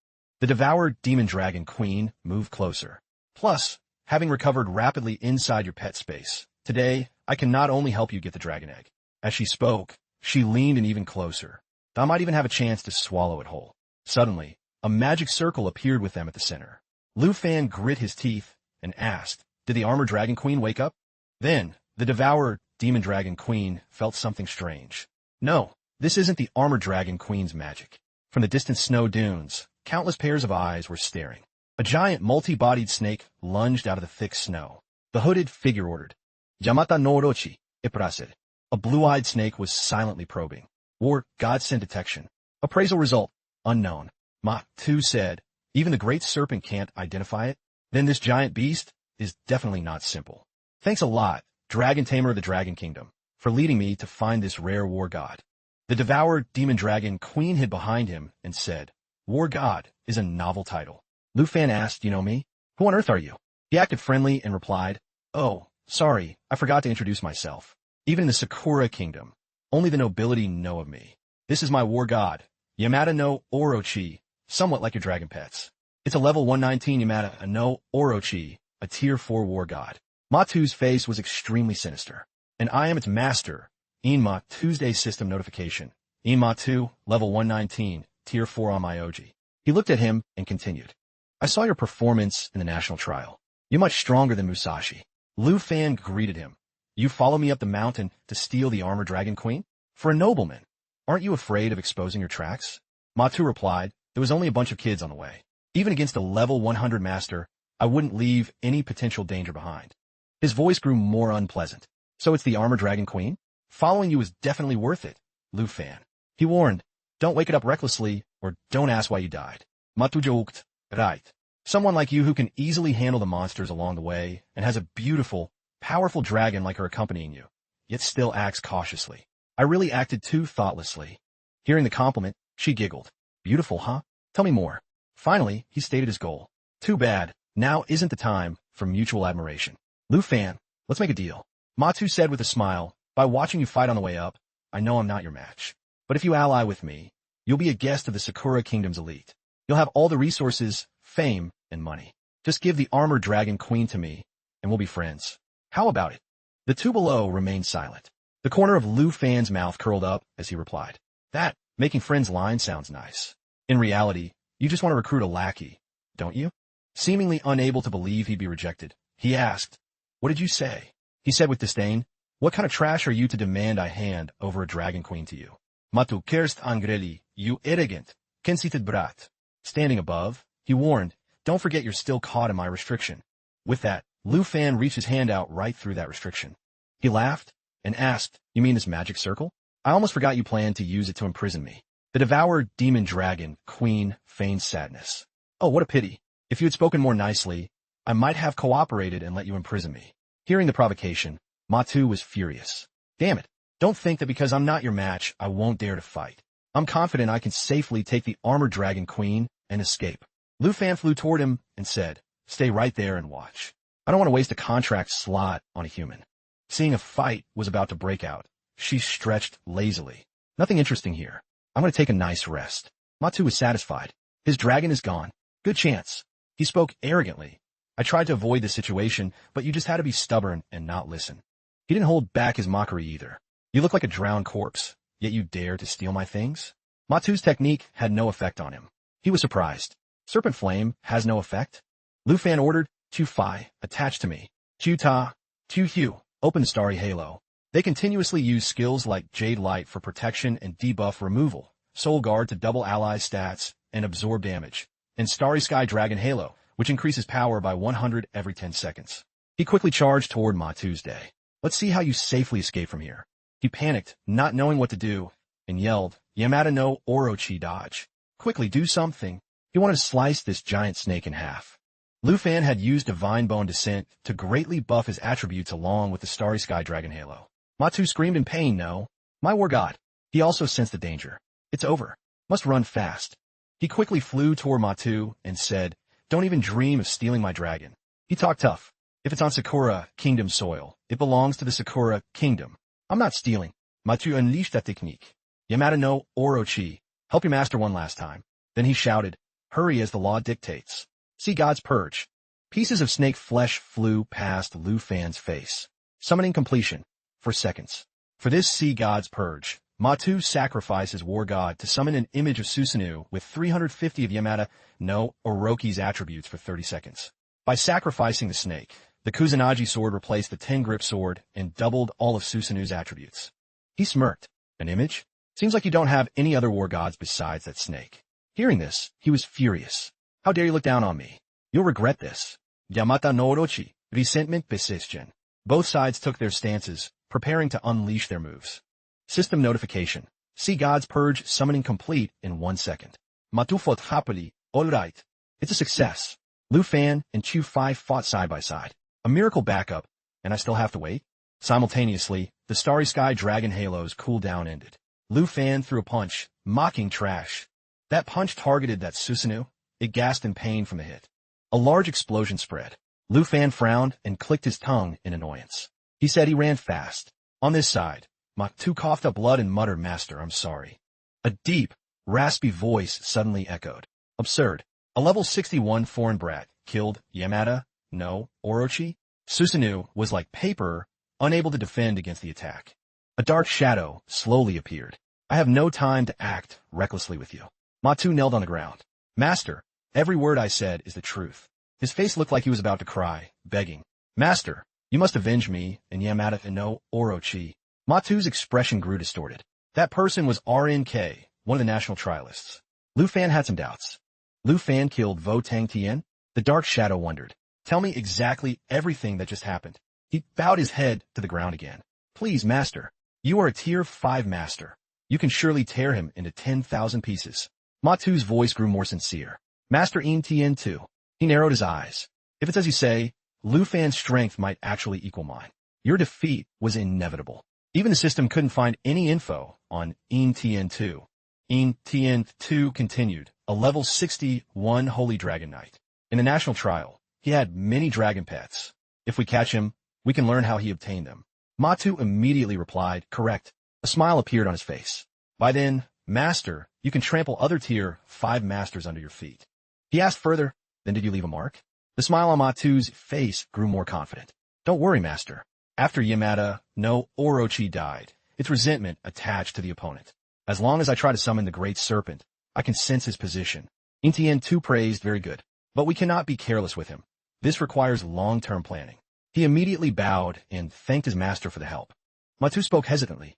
The Devoured Demon Dragon Queen moved closer. "Plus, having recovered rapidly inside your pet space, today, I can not only help you get the dragon egg. As she spoke, she leaned in even closer. I might even have a chance to swallow it whole. Suddenly, a magic circle appeared with them at the center. Lu Fan grit his teeth and asked, "Did the armored dragon queen wake up?" Then, the devourer demon dragon queen felt something strange. No, this isn't the armored dragon queen's magic. From the distant snow dunes, countless pairs of eyes were staring. A giant multi-bodied snake lunged out of the thick snow. The hooded figure ordered, "Yamata no Orochi, Iprased." A blue-eyed snake was silently probing. War, godsend detection. Appraisal result, unknown. Ma-Tu said, "Even the great serpent can't identify it? Then this giant beast is definitely not simple. Thanks a lot, Dragon Tamer of the Dragon Kingdom, for leading me to find this rare war god." The devoured demon dragon queen hid behind him and said, "War god is a novel title." Lu Fan asked, "You know me? Who on earth are you?" He acted friendly and replied, "Oh, sorry, I forgot to introduce myself. Even in the Sakura Kingdom, only the nobility know of me. This is my war god, Yamata no Orochi, somewhat like your dragon pets. It's a level 119 Yamata no Orochi, a tier 4 war god." Ma-Tu's face was extremely sinister. "And I am its master. Inma Tuesday system notification. Inma 2, level 119, tier 4 on my OG." He looked at him and continued, "I saw your performance in the national trial. You're much stronger than Musashi." Lu Fan greeted him. "You follow me up the mountain to steal the armored dragon queen? For a nobleman, aren't you afraid of exposing your tracks?" Ma-Tu replied, "There was only a bunch of kids on the way. Even against a level 100 master, I wouldn't leave any potential danger behind." His voice grew more unpleasant. "So it's the armored dragon queen? Following you is definitely worth it, Lu Fan." He warned, "Don't wake it up recklessly, or don't ask why you died." Ma-Tu joked, "Right. Someone like you who can easily handle the monsters along the way and has a beautiful, powerful dragon like her accompanying you, yet still acts cautiously. I really acted too thoughtlessly." Hearing the compliment, she giggled. "Beautiful, huh? Tell me more." Finally, he stated his goal. "Too bad, now isn't the time for mutual admiration. Lu Fan, let's make a deal." Ma-Tu said with a smile, "By watching you fight on the way up, I know I'm not your match. But if you ally with me, you'll be a guest of the Sakura Kingdom's elite. You'll have all the resources, fame, and money. Just give the armored dragon queen to me, and we'll be friends. How about it?" The two below remained silent. The corner of Lu Fan's mouth curled up as he replied, "That making friends line sounds nice. In reality, you just want to recruit a lackey, don't you?" Seemingly unable to believe he'd be rejected, he asked, "What did you say?" He said with disdain, "What kind of trash are you to demand I hand over a dragon queen to you? Matu kerst angreli, you arrogant, conceited brat." Standing above, he warned, "Don't forget you're still caught in my restriction." With that, Lu Fan reached his hand out right through that restriction. He laughed and asked, "You mean this magic circle? I almost forgot you planned to use it to imprison me." The devoured demon dragon queen feigned sadness. "Oh, what a pity. If you had spoken more nicely, I might have cooperated and let you imprison me." Hearing the provocation, Ma-Tu was furious. "Damn it. Don't think that because I'm not your match, I won't dare to fight. I'm confident I can safely take the armored dragon queen and escape." Lu Fan flew toward him and said, "Stay right there and watch. I don't want to waste a contract slot on a human." Seeing a fight was about to break out, she stretched lazily. "Nothing interesting here. I'm going to take a nice rest." Ma-Tu was satisfied. His dragon is gone. Good chance. He spoke arrogantly. "I tried to avoid the situation, but you just had to be stubborn and not listen." He didn't hold back his mockery either. "You look like a drowned corpse, yet you dare to steal my things?" Ma-Tu's technique had no effect on him. He was surprised. "Serpent Flame has no effect?" Lu Fan ordered, "Tu Fi, attach to me. Tu Ta, Tu Hu, open the Starry Halo." They continuously use skills like Jade Light for protection and debuff removal, Soul Guard to double ally stats and absorb damage, and Starry Sky Dragon Halo, which increases power by 100 every 10 seconds. He quickly charged toward Ma-Tuesday. "Let's see how you safely escape from here." He panicked, not knowing what to do, and yelled, "Yamata no Orochi dodge. Quickly do something." He wanted to slice this giant snake in half. Lu Fan had used Divine Bone Descent to greatly buff his attributes along with the Starry Sky Dragon Halo. Ma-Tu screamed in pain, "No. My war god." He also sensed the danger. "It's over. Must run fast." He quickly flew toward Ma-Tu and said, "Don't even dream of stealing my dragon." He talked tough. "If it's on Sakura Kingdom soil, it belongs to the Sakura Kingdom. I'm not stealing." Ma-Tu unleashed that technique. "Yamata no Orochi, help your master one last time." Then he shouted, "Hurry as the law dictates. See God's purge." Pieces of snake flesh flew past Lu Fan's face, summoning completion for seconds. For this sea god's purge, Matu sacrificed his war god to summon an image of Susanoo with 350 of Yamada no Orochi's attributes for 30 seconds. By sacrificing the snake, the Kusanagi sword replaced the 10-grip sword and doubled all of Susanoo's attributes. He smirked. An image? Seems like you don't have any other war gods besides that snake. Hearing this, he was furious. How dare you look down on me? You'll regret this. Yamata no Orochi, resentment persistion. Both sides took their stances, preparing to unleash their moves. System notification. Sea God's Purge summoning complete in 1 second. Matufot happily, alright. It's a success. Lu Fan and Chu Fai fought side by side. A miracle backup, and I still have to wait? Simultaneously, the Starry Sky Dragon Halo's cooldown ended. Lu Fan threw a punch, mocking trash. That punch targeted that Susanoo. It gasped in pain from the hit. A large explosion spread. Lu Fan frowned and clicked his tongue in annoyance. He said he ran fast. On this side, Matu coughed up blood and muttered, "Master, I'm sorry." A deep, raspy voice suddenly echoed. Absurd. A level 61 foreign brat killed Yamada no Orochi? Susanoo was like paper, unable to defend against the attack. A dark shadow slowly appeared. I have no time to act recklessly with you. Matu knelt on the ground. Master, every word I said is the truth. His face looked like he was about to cry, begging. Master, you must avenge me and Yamada no Orochi. Matu's expression grew distorted. That person was RNK, one of the national trialists. Lu Fan had some doubts. Lu Fan killed Vo Tang Tien? The dark shadow wondered. Tell me exactly everything that just happened. He bowed his head to the ground again. Please, Master. You are a tier 5 master. You can surely tear him into 10,000 pieces. Matu's voice grew more sincere. Master In Tien too. He narrowed his eyes. If it's as you say, Lu Fan's strength might actually equal mine. Your defeat was inevitable. Even the system couldn't find any info on In Tien 2. In Tien 2 continued, a level 61 Holy Dragon Knight. In the national trial, he had many dragon pets. If we catch him, we can learn how he obtained them. Matu immediately replied, correct. A smile appeared on his face. By then, Master, you can trample other tier 5 masters under your feet. He asked further, then did you leave a mark? The smile on Matu's face grew more confident. Don't worry, Master. After Yamada no Orochi died, its resentment attached to the opponent. As long as I try to summon the Great Serpent, I can sense his position. In Tien 2 praised, very good. But we cannot be careless with him. This requires long-term planning. He immediately bowed and thanked his master for the help. Matu spoke hesitantly.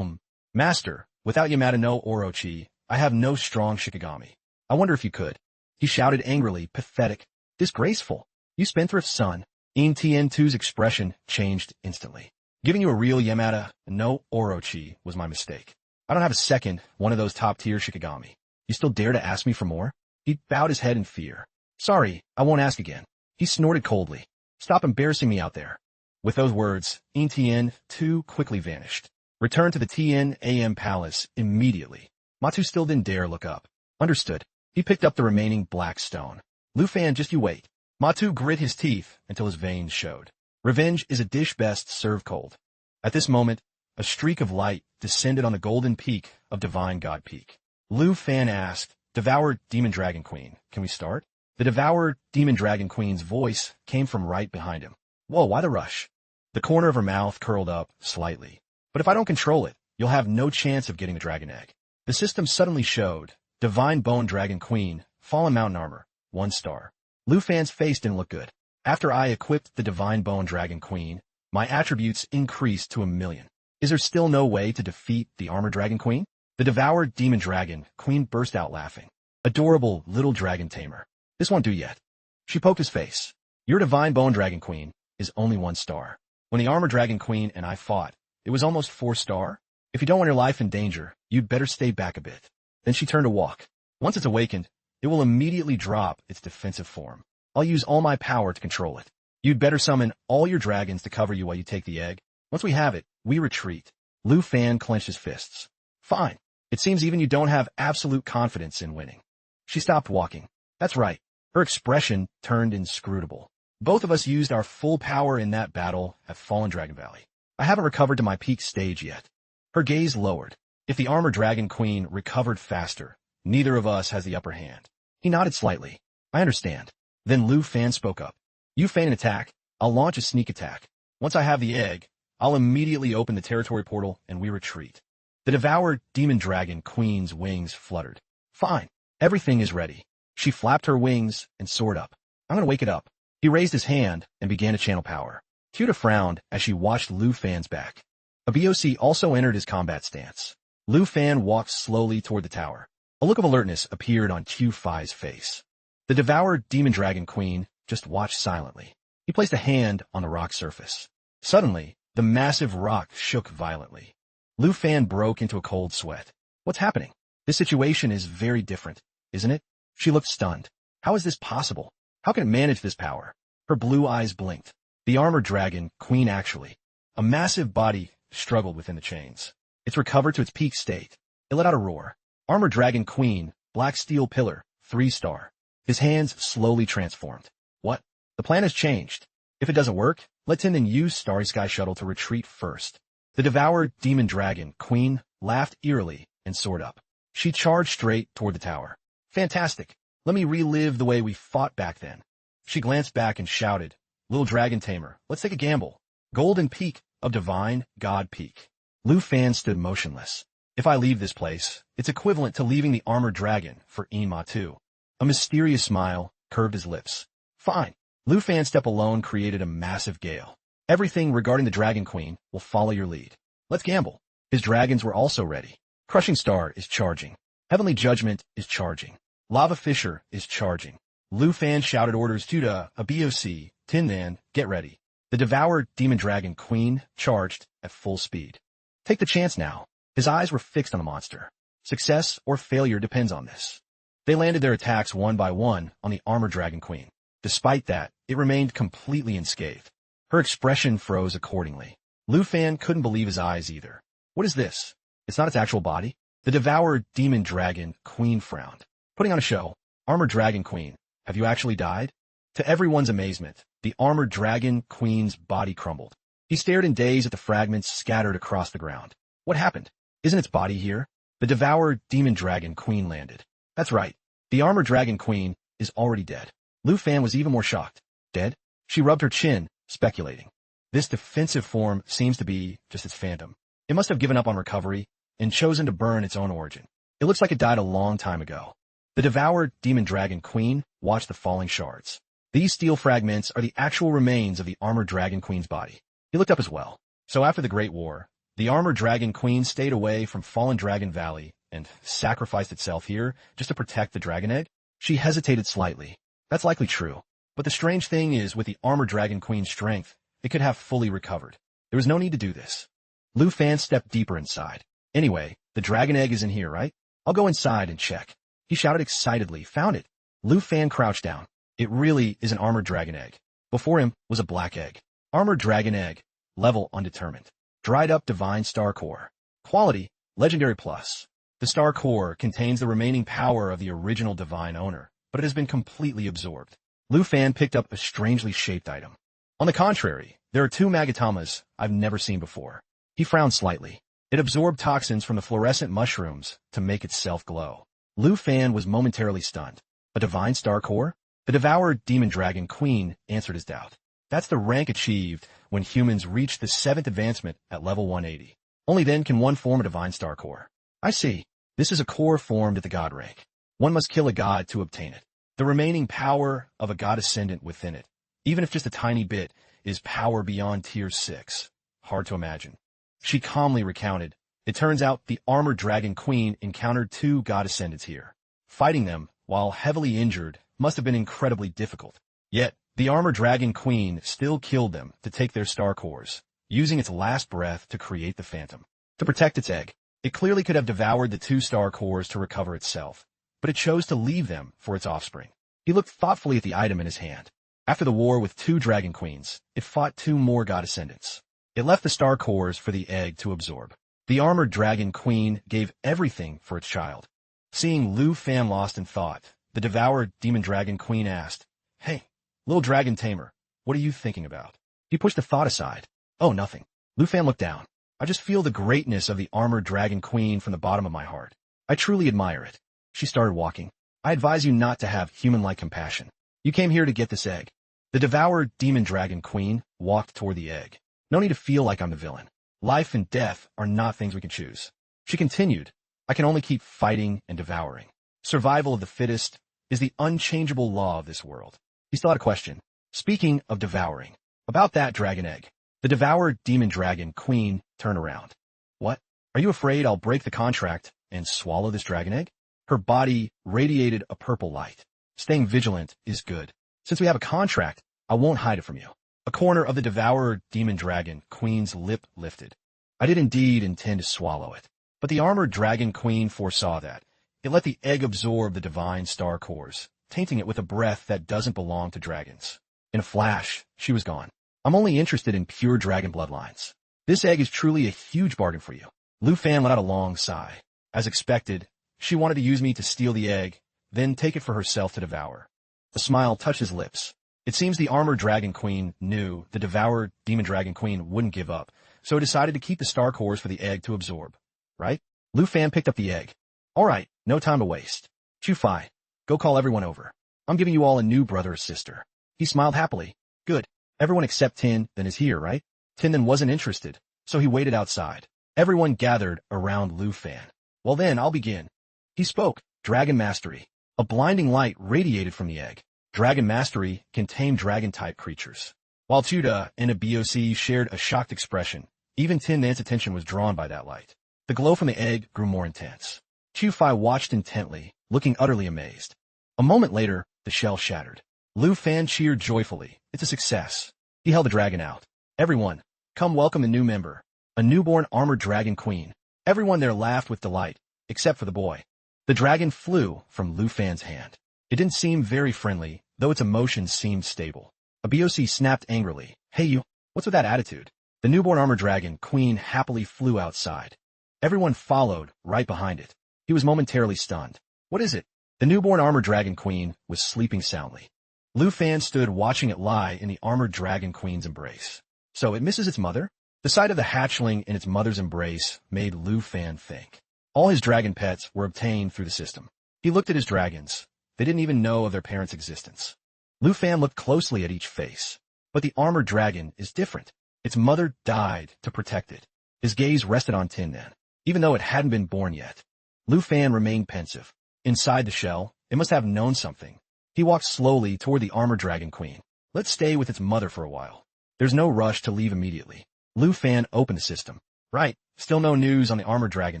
Master, without Yamada no Orochi, I have no strong Shikigami. I wonder if you could. He shouted angrily, pathetic, disgraceful. You spendthrift son. In Tien 2's expression changed instantly. Giving you a real Yamada no Orochi was my mistake. I don't have a second one of those top-tier Shikigami. You still dare to ask me for more? He bowed his head in fear. Sorry, I won't ask again. He snorted coldly. Stop embarrassing me out there. With those words, In Tien 2 quickly vanished. Return to the Tien AM Palace immediately. Matu still didn't dare look up. Understood. He picked up the remaining black stone. Lu Fan, just you wait. Matu grit his teeth until his veins showed. Revenge is a dish best served cold. At this moment, a streak of light descended on the golden peak of Divine God Peak. Lu Fan asked, Devoured Demon Dragon Queen, can we start? The Devoured Demon Dragon Queen's voice came from right behind him. Whoa, why the rush? The corner of her mouth curled up slightly. But if I don't control it, you'll have no chance of getting the dragon egg. The system suddenly showed, Divine Bone Dragon Queen, Fallen Mountain Armor, 1 star. Lu Fan's face didn't look good. After I equipped the Divine Bone Dragon Queen, my attributes increased to 1,000,000. Is there still no way to defeat the Armor Dragon Queen? The Devoured Demon Dragon Queen burst out laughing. Adorable little dragon tamer. This won't do yet. She poked his face. Your Divine Bone Dragon Queen is only 1 star. When the Armor Dragon Queen and I fought, it was almost 4 star. If you don't want your life in danger, you'd better stay back a bit. Then she turned to walk. Once it's awakened, it will immediately drop its defensive form. I'll use all my power to control it. You'd better summon all your dragons to cover you while you take the egg. Once we have it, we retreat. Lu Fan clenched his fists. Fine. It seems even you don't have absolute confidence in winning. She stopped walking. That's right. Her expression turned inscrutable. Both of us used our full power in that battle at Fallen Dragon Valley. I haven't recovered to my peak stage yet. Her gaze lowered. If the Armor Dragon Queen recovered faster, neither of us has the upper hand. He nodded slightly. I understand. Then Lu Fan spoke up. You feign an attack, I'll launch a sneak attack. Once I have the egg, I'll immediately open the territory portal and we retreat. The devoured demon dragon queen's wings fluttered. Fine. Everything is ready. She flapped her wings and soared up. I'm gonna wake it up. He raised his hand and began to channel power. Tuta frowned as she watched Lu Fan's back. A BOC also entered his combat stance. Lu Fan walked slowly toward the tower. A look of alertness appeared on Tu Fai's face. The devoured demon dragon queen just watched silently. He placed a hand on the rock surface. Suddenly, the massive rock shook violently. Lu Fan broke into a cold sweat. What's happening? This situation is very different, isn't it? She looked stunned. How is this possible? How can it manage this power? Her blue eyes blinked. The armored dragon, queen actually. A massive body struggled within the chains. It's recovered to its peak state. It let out a roar. Armored dragon queen, black steel pillar, 3-star. His hands slowly transformed. What? The plan has changed. If it doesn't work, let Tien Hung use Starry Sky Shuttle to retreat first. The devoured demon dragon, queen, laughed eerily and soared up. She charged straight toward the tower. Fantastic. Let me relive the way we fought back then. She glanced back and shouted, Little dragon tamer, let's take a gamble. Golden peak of divine god peak. Lu Fan stood motionless. If I leave this place, it's equivalent to leaving the armored dragon for Inma too. A mysterious smile curved his lips. Fine. Lu Fan's step alone created a massive gale. Everything regarding the Dragon Queen will follow your lead. Let's gamble. His dragons were also ready. Crushing Star is charging. Heavenly Judgment is charging. Lava Fisher is charging. Lu Fan shouted orders to a BOC, Tien Hung, get ready. The devoured demon dragon queen charged at full speed. Take the chance now. His eyes were fixed on the monster. Success or failure depends on this. They landed their attacks one by one on the armored dragon queen. Despite that, it remained completely unscathed. Her expression froze accordingly. Lu Fan couldn't believe his eyes either. What is this? It's not its actual body? The devoured demon dragon queen frowned. Putting on a show. Armored dragon queen, have you actually died? To everyone's amazement, the armored dragon queen's body crumbled. He stared in daze at the fragments scattered across the ground. What happened? Isn't its body here? The devoured demon dragon queen landed. That's right. The armored dragon queen is already dead. Lu Fan was even more shocked. Dead? She rubbed her chin, speculating. This defensive form seems to be just its phantom. It must have given up on recovery and chosen to burn its own origin. It looks like it died a long time ago. The devoured demon dragon queen watched the falling shards. These steel fragments are the actual remains of the armored dragon queen's body. He looked up as well. So after the Great War, the armored dragon queen stayed away from Fallen Dragon Valley and sacrificed itself here just to protect the dragon egg? She hesitated slightly. That's likely true. But the strange thing is, with the armored dragon queen's strength, it could have fully recovered. There was no need to do this. Lu Fan stepped deeper inside. Anyway, the dragon egg is in here, right? I'll go inside and check. He shouted excitedly. Found it. Lu Fan crouched down. It really is an armored dragon egg. Before him was a black egg. Armored dragon egg. Level undetermined. Dried up divine star core. Quality, legendary plus. The star core contains the remaining power of the original divine owner, but it has been completely absorbed. Lu Fan picked up a strangely shaped item. On the contrary, there are two Magatamas I've never seen before. He frowned slightly. It absorbed toxins from the fluorescent mushrooms to make itself glow. Lu Fan was momentarily stunned. A divine star core? The devoured demon dragon queen answered his doubt. That's the rank achieved when humans reach the 7th advancement at level 180. Only then can one form a divine star core. I see. This is a core formed at the god rank. One must kill a god to obtain it. The remaining power of a god ascendant within it, even if just a tiny bit, is power beyond tier 6. Hard to imagine. She calmly recounted. It turns out the armored dragon queen encountered 2 god ascendants here. Fighting them, while heavily injured, must have been incredibly difficult. Yet, the armored dragon queen still killed them to take their star cores, using its last breath to create the phantom. To protect its egg, it clearly could have devoured the 2 star cores to recover itself, but it chose to leave them for its offspring. He looked thoughtfully at the item in his hand. After the war with 2 dragon queens, it fought 2 more god ascendants. It left the star cores for the egg to absorb. The armored dragon queen gave everything for its child. Seeing Lu Fan lost in thought, the devoured demon dragon queen asked, Hey, little dragon tamer, what are you thinking about? He pushed the thought aside. Oh, nothing. Lu Fan looked down. I just feel the greatness of the armored dragon queen from the bottom of my heart. I truly admire it. She started walking. I advise you not to have human-like compassion. You came here to get this egg. The devoured demon dragon queen walked toward the egg. No need to feel like I'm the villain. Life and death are not things we can choose. She continued, I can only keep fighting and devouring. Survival of the fittest is the unchangeable law of this world. He still had a question. Speaking of devouring, about that dragon egg. The devoured demon dragon queen turned around. What? Are you afraid I'll break the contract and swallow this dragon egg? Her body radiated a purple light. Staying vigilant is good. Since we have a contract, I won't hide it from you. A corner of the devoured demon dragon queen's lip lifted. I did indeed intend to swallow it. But the armored dragon queen foresaw that. It let the egg absorb the divine star cores, tainting it with a breath that doesn't belong to dragons. In a flash, she was gone. I'm only interested in pure dragon bloodlines. This egg is truly a huge bargain for you. Lu Fan let out a long sigh. As expected, she wanted to use me to steal the egg, then take it for herself to devour. A smile touched his lips. It seems the armored dragon queen knew the devoured demon dragon queen wouldn't give up, so decided to keep the star cores for the egg to absorb. Right? Lu Fan picked up the egg. All right, no time to waste. Chu Fai, go call everyone over. I'm giving you all a new brother or sister. He smiled happily. Good. Everyone except Tin then is here, right? Tin then wasn't interested, so he waited outside. Everyone gathered around Lu Fan. Well then, I'll begin. He spoke. Dragon Mastery. A blinding light radiated from the egg. Dragon Mastery can tame dragon-type creatures. While Tuda and a BOC shared a shocked expression, even Tin Nan's attention was drawn by that light. The glow from the egg grew more intense. Chu Fai watched intently, looking utterly amazed. A moment later, the shell shattered. Lu Fan cheered joyfully. It's a success. He held the dragon out. Everyone, come welcome the new member. A newborn armored dragon queen. Everyone there laughed with delight, except for the boy. The dragon flew from Lu Fan's hand. It didn't seem very friendly, though its emotions seemed stable. A BOC snapped angrily. Hey you, what's with that attitude? The newborn armored dragon queen happily flew outside. Everyone followed, right behind it. He was momentarily stunned. What is it? The newborn armored dragon queen was sleeping soundly. Lu Fan stood watching it lie in the armored dragon queen's embrace. So it misses its mother? The sight of the hatchling in its mother's embrace made Lu Fan think. All his dragon pets were obtained through the system. He looked at his dragons. They didn't even know of their parents' existence. Lu Fan looked closely at each face. But the armored dragon is different. Its mother died to protect it. His gaze rested on Tin Nan, even though it hadn't been born yet. Lu Fan remained pensive. Inside the shell, it must have known something. He walked slowly toward the armored dragon queen. Let's stay with its mother for a while. There's no rush to leave immediately. Lu Fan opened the system. Right, still no news on the armored dragon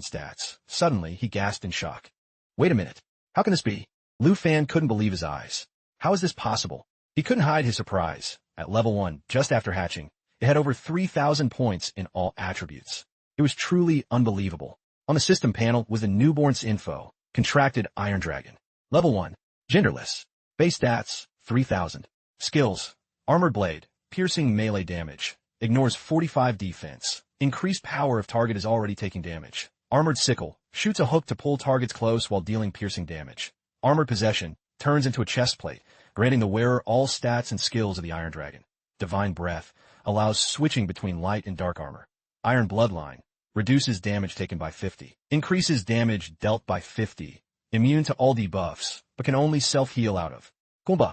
stats. Suddenly, he gasped in shock. Wait a minute. How can this be? Lu Fan couldn't believe his eyes. How is this possible? He couldn't hide his surprise. At level 1, just after hatching, it had over 3,000 points in all attributes. It was truly unbelievable. On the system panel was the newborn's info. Contracted Iron Dragon. Level 1. Genderless. Base stats, 3,000. Skills. Armored Blade. Piercing melee damage. Ignores 45 defense. Increased power if target is already taking damage. Armored Sickle. Shoots a hook to pull targets close while dealing piercing damage. Armored Possession. Turns into a chest plate, granting the wearer all stats and skills of the Iron Dragon. Divine Breath. Allows switching between light and dark armor. Iron Bloodline. Reduces damage taken by 50. Increases damage dealt by 50. Immune to all debuffs, but can only self-heal out of. Kumba.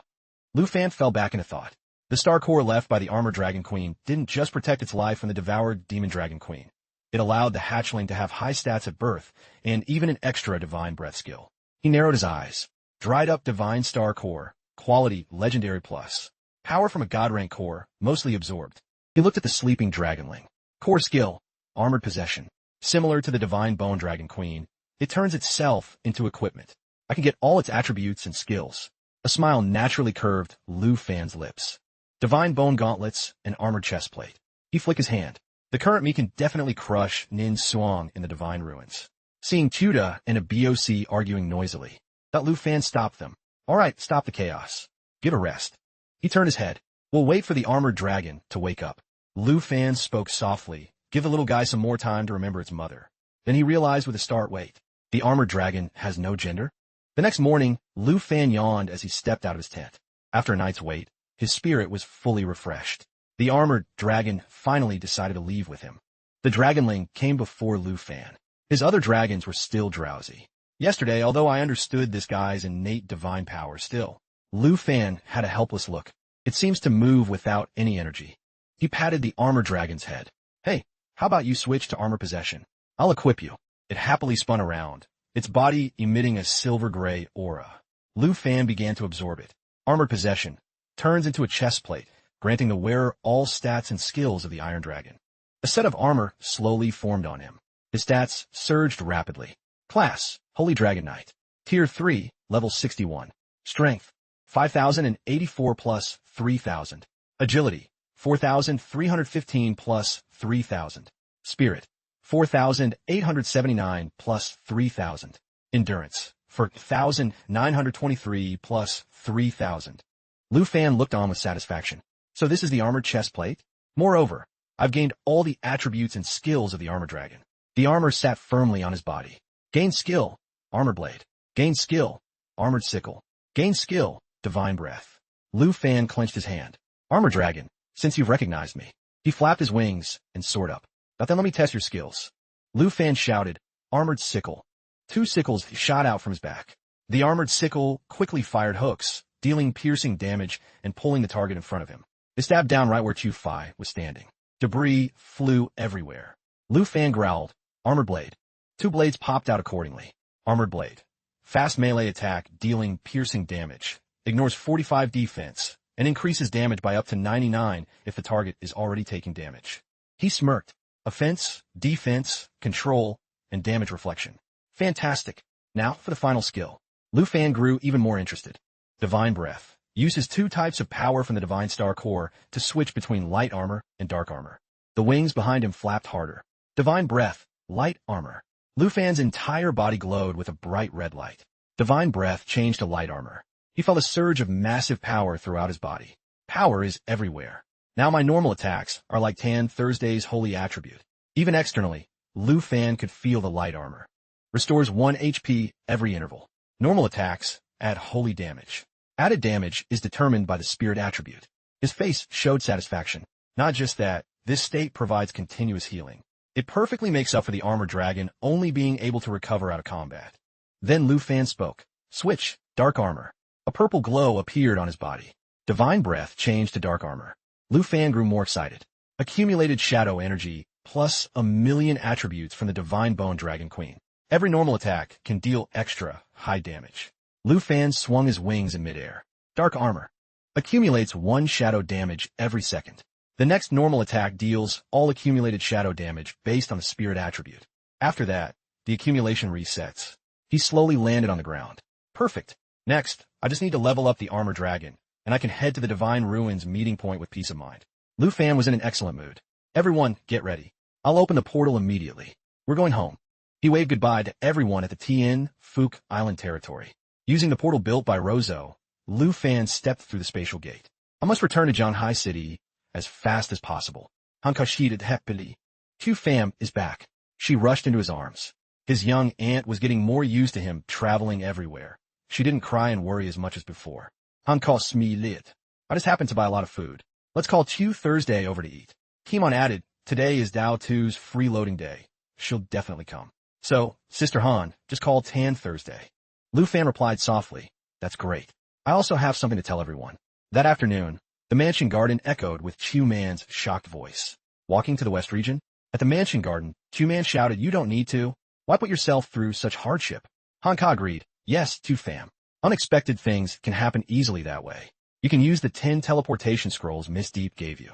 Lu Fan fell back into thought. The star core left by the armored dragon queen didn't just protect its life from the devoured demon dragon queen. It allowed the hatchling to have high stats at birth, and even an extra divine breath skill. He narrowed his eyes. Dried up divine star core. Quality legendary plus. Power from a god rank core, mostly absorbed. He looked at the sleeping dragonling. Core skill. Armored Possession. Similar to the divine bone dragon queen, it turns itself into equipment. I can get all its attributes and skills. A smile naturally curved Lu Fan's lips. Divine bone gauntlets and armored chestplate. He flicked his hand. The current me can definitely crush Nin Suang in the divine ruins. Seeing Tuda and a BOC arguing noisily, that Lu Fan stopped them. All right, stop the chaos. Give a rest. He turned his head. We'll wait for the armored dragon to wake up. Lu Fan spoke softly. Give the little guy some more time to remember its mother. Then he realized with a start, wait, the armored dragon has no gender? The next morning, Lu Fan yawned as he stepped out of his tent. After a night's wait, his spirit was fully refreshed. The armored dragon finally decided to leave with him. The dragonling came before Lu Fan. His other dragons were still drowsy. Yesterday, although I understood this guy's innate divine power still, Lu Fan had a helpless look. It seems to move without any energy. He patted the armor dragon's head. Hey, how about you switch to armor possession? I'll equip you. It happily spun around, its body emitting a silver-gray aura. Lu Fan began to absorb it. Armored possession turns into a chest plate, granting the wearer all stats and skills of the Iron Dragon. A set of armor slowly formed on him. His stats surged rapidly. Class, Holy Dragon Knight. Tier 3, level 61. Strength, 5,084 plus 3,000. Agility, 4,315 plus 3,000. Spirit, 4,879 plus 3,000. Endurance, 4,923 plus 3,000. Lu Fan looked on with satisfaction. So this is the armored chest plate? Moreover, I've gained all the attributes and skills of the armor dragon. The armor sat firmly on his body. Gain skill, armor blade. Gain skill, armored sickle. Gain skill, divine breath. Lu Fan clenched his hand. Armor dragon, since you've recognized me. He flapped his wings and soared up. Now then let me test your skills. Lu Fan shouted, armored sickle. 2 sickles shot out from his back. The armored sickle quickly fired hooks, dealing piercing damage and pulling the target in front of him. It stabbed down right where Chu Fai was standing. Debris flew everywhere. Lu Fan growled, armored blade. 2 blades popped out accordingly. Armored blade. Fast melee attack dealing piercing damage. Ignores 45 defense and increases damage by up to 99 if the target is already taking damage. He smirked. Offense, defense, control, and damage reflection. Fantastic. Now for the final skill. Lu Fan grew even more interested. Divine Breath. Uses 2 types of power from the Divine Star Core to switch between light armor and dark armor. The wings behind him flapped harder. Divine Breath, light armor. Lu Fan's entire body glowed with a bright red light. Divine Breath changed to light armor. He felt a surge of massive power throughout his body. Power is everywhere. Now my normal attacks are like Tan Thursday's holy attribute. Even externally, Lu Fan could feel the light armor. Restores 1 HP every interval. Normal attacks add holy damage. Added damage is determined by the spirit attribute. His face showed satisfaction. Not just that, this state provides continuous healing. It perfectly makes up for the armored dragon only being able to recover out of combat. Then Lu Fan spoke. Switch, dark armor. A purple glow appeared on his body. Divine Breath changed to dark armor. Lu Fan grew more excited. Accumulated shadow energy plus 1,000,000 attributes from the Divine Bone Dragon Queen. Every normal attack can deal extra high damage. Lu Fan swung his wings in midair. Dark armor. Accumulates 1 shadow damage every second. The next normal attack deals all accumulated shadow damage based on the spirit attribute. After that, the accumulation resets. He slowly landed on the ground. Perfect. Next, I just need to level up the armor dragon, and I can head to the Divine Ruins meeting point with peace of mind. Lu Fan was in an excellent mood. Everyone, get ready. I'll open the portal immediately. We're going home. He waved goodbye to everyone at the Tien Hung Island territory. Using the portal built by Rozo, Lu Fan stepped through the spatial gate. I must return to Zhanghai City as fast as possible. Hankashita happily. Q Fam is back. She rushed into his arms. His young aunt was getting more used to him traveling everywhere. She didn't cry and worry as much as before. Hankal Smee lit. I just happened to buy a lot of food. Let's call Q Thursday over to eat. Kimon added, today is Dao 2's freeloading day. She'll definitely come. So, Sister Han, just call Tan Thursday. Lu Fan replied softly, that's great. I also have something to tell everyone. That afternoon, the mansion garden echoed with Chu Man's shocked voice. Walking to the West region? At the mansion garden, Chu Man shouted, you don't need to. Why put yourself through such hardship? Han Ka agreed, yes, Tu Fam. Unexpected things can happen easily that way. You can use the 10 teleportation scrolls Miss Deep gave you.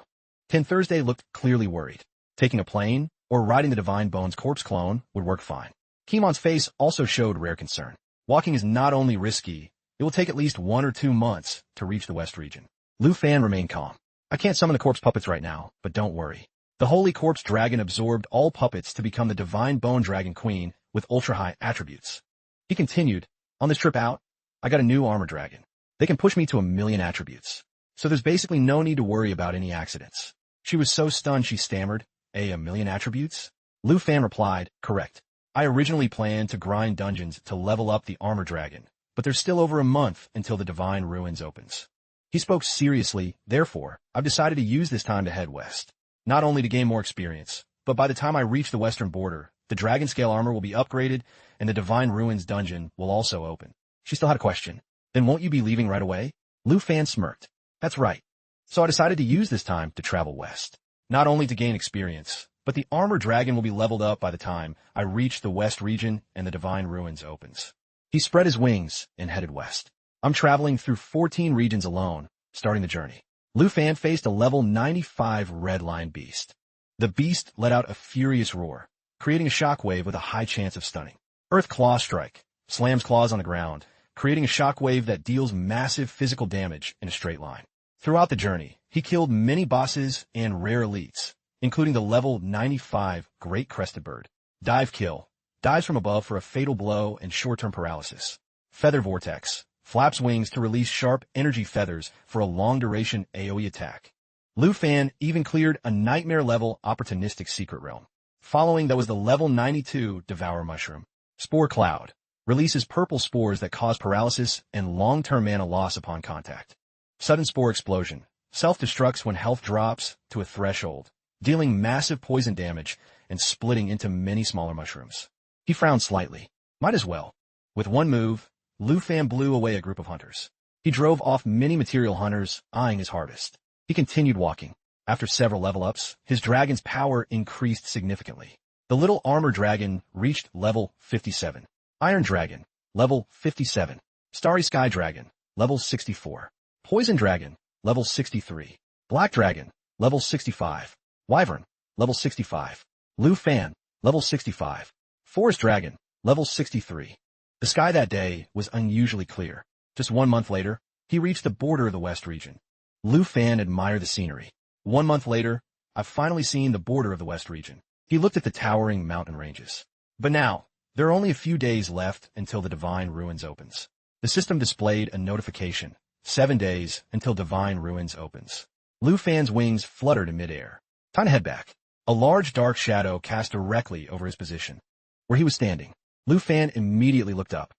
10 Thursday looked clearly worried. Taking a plane or riding the Divine Bones corpse clone would work fine. Kimon's face also showed rare concern. Walking is not only risky, it will take at least 1 or 2 months to reach the West region. Lu Fan remained calm. I can't summon the corpse puppets right now, but don't worry. The Holy Corpse Dragon absorbed all puppets to become the Divine Bone Dragon Queen with ultra-high attributes. He continued, on this trip out, I got a new armor dragon. They can push me to 1,000,000 attributes. So there's basically no need to worry about any accidents. She was so stunned she stammered, 1,000,000 attributes? Lu Fan replied, correct. I originally planned to grind dungeons to level up the armor dragon, but there's still over a month until the Divine Ruins opens. He spoke seriously, therefore, I've decided to use this time to head west. Not only to gain more experience, but by the time I reach the western border, the dragon scale armor will be upgraded and the Divine Ruins dungeon will also open. She still had a question. Then won't you be leaving right away? Lu Fan smirked. That's right. So I decided to use this time to travel west. Not only to gain experience, but the armor dragon will be leveled up by the time I reach the west region and the Divine Ruins opens. He spread his wings and headed west. I'm traveling through 14 regions alone, starting the journey. Lu Fan faced a level 95 red lion beast. The beast let out a furious roar, creating a shockwave with a high chance of stunning. Earth Claw Strike slams claws on the ground, creating a shockwave that deals massive physical damage in a straight line. Throughout the journey, he killed many bosses and rare elites, including the level 95 Great Crested Bird. Dive Kill dives from above for a fatal blow and short-term paralysis. Feather Vortex flaps wings to release sharp energy feathers for a long-duration AoE attack. Lu Fan even cleared a nightmare-level opportunistic secret realm. Following that was the level 92 Devour Mushroom. Spore Cloud releases purple spores that cause paralysis and long-term mana loss upon contact. Sudden Spore Explosion self-destructs when health drops to a threshold, dealing massive poison damage and splitting into many smaller mushrooms. He frowned slightly. Might as well. With one move, Lu Fan blew away a group of hunters. He drove off many material hunters, eyeing his harvest. He continued walking. After several level-ups, his dragon's power increased significantly. The little armor dragon reached level 57. Iron Dragon, level 57. Starry Sky Dragon, level 64. Poison Dragon, level 63. Black Dragon, level 65. Wyvern, level 65. Lu Fan, level 65. Forest Dragon, level 63. The sky that day was unusually clear. Just 1 month later, he reached the border of the West region. Lu Fan admired the scenery. 1 month later, I've finally seen the border of the West region. He looked at the towering mountain ranges. But now, there are only a few days left until the Divine Ruins opens. The system displayed a notification. 7 days until Divine Ruins opens. Lu Fan's wings fluttered in midair. Time to head back. A large dark shadow cast directly over his position. Where he was standing, Lu Fan immediately looked up.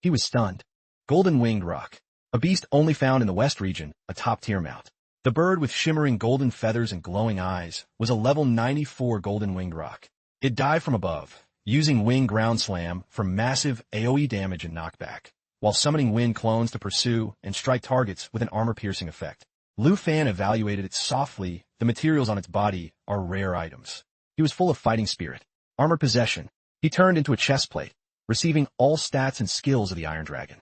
He was stunned. Golden Winged Rock. A beast only found in the West region, a top-tier mount. The bird with shimmering golden feathers and glowing eyes was a level 94 Golden Winged Rock. It dived from above, using Wing Ground Slam for massive AoE damage and knockback, while summoning wind clones to pursue and strike targets with an armor-piercing effect. Lu Fan evaluated it softly. The materials on its body are rare items. He was full of fighting spirit. Armored possession. He turned into a chest plate, receiving all stats and skills of the Iron Dragon.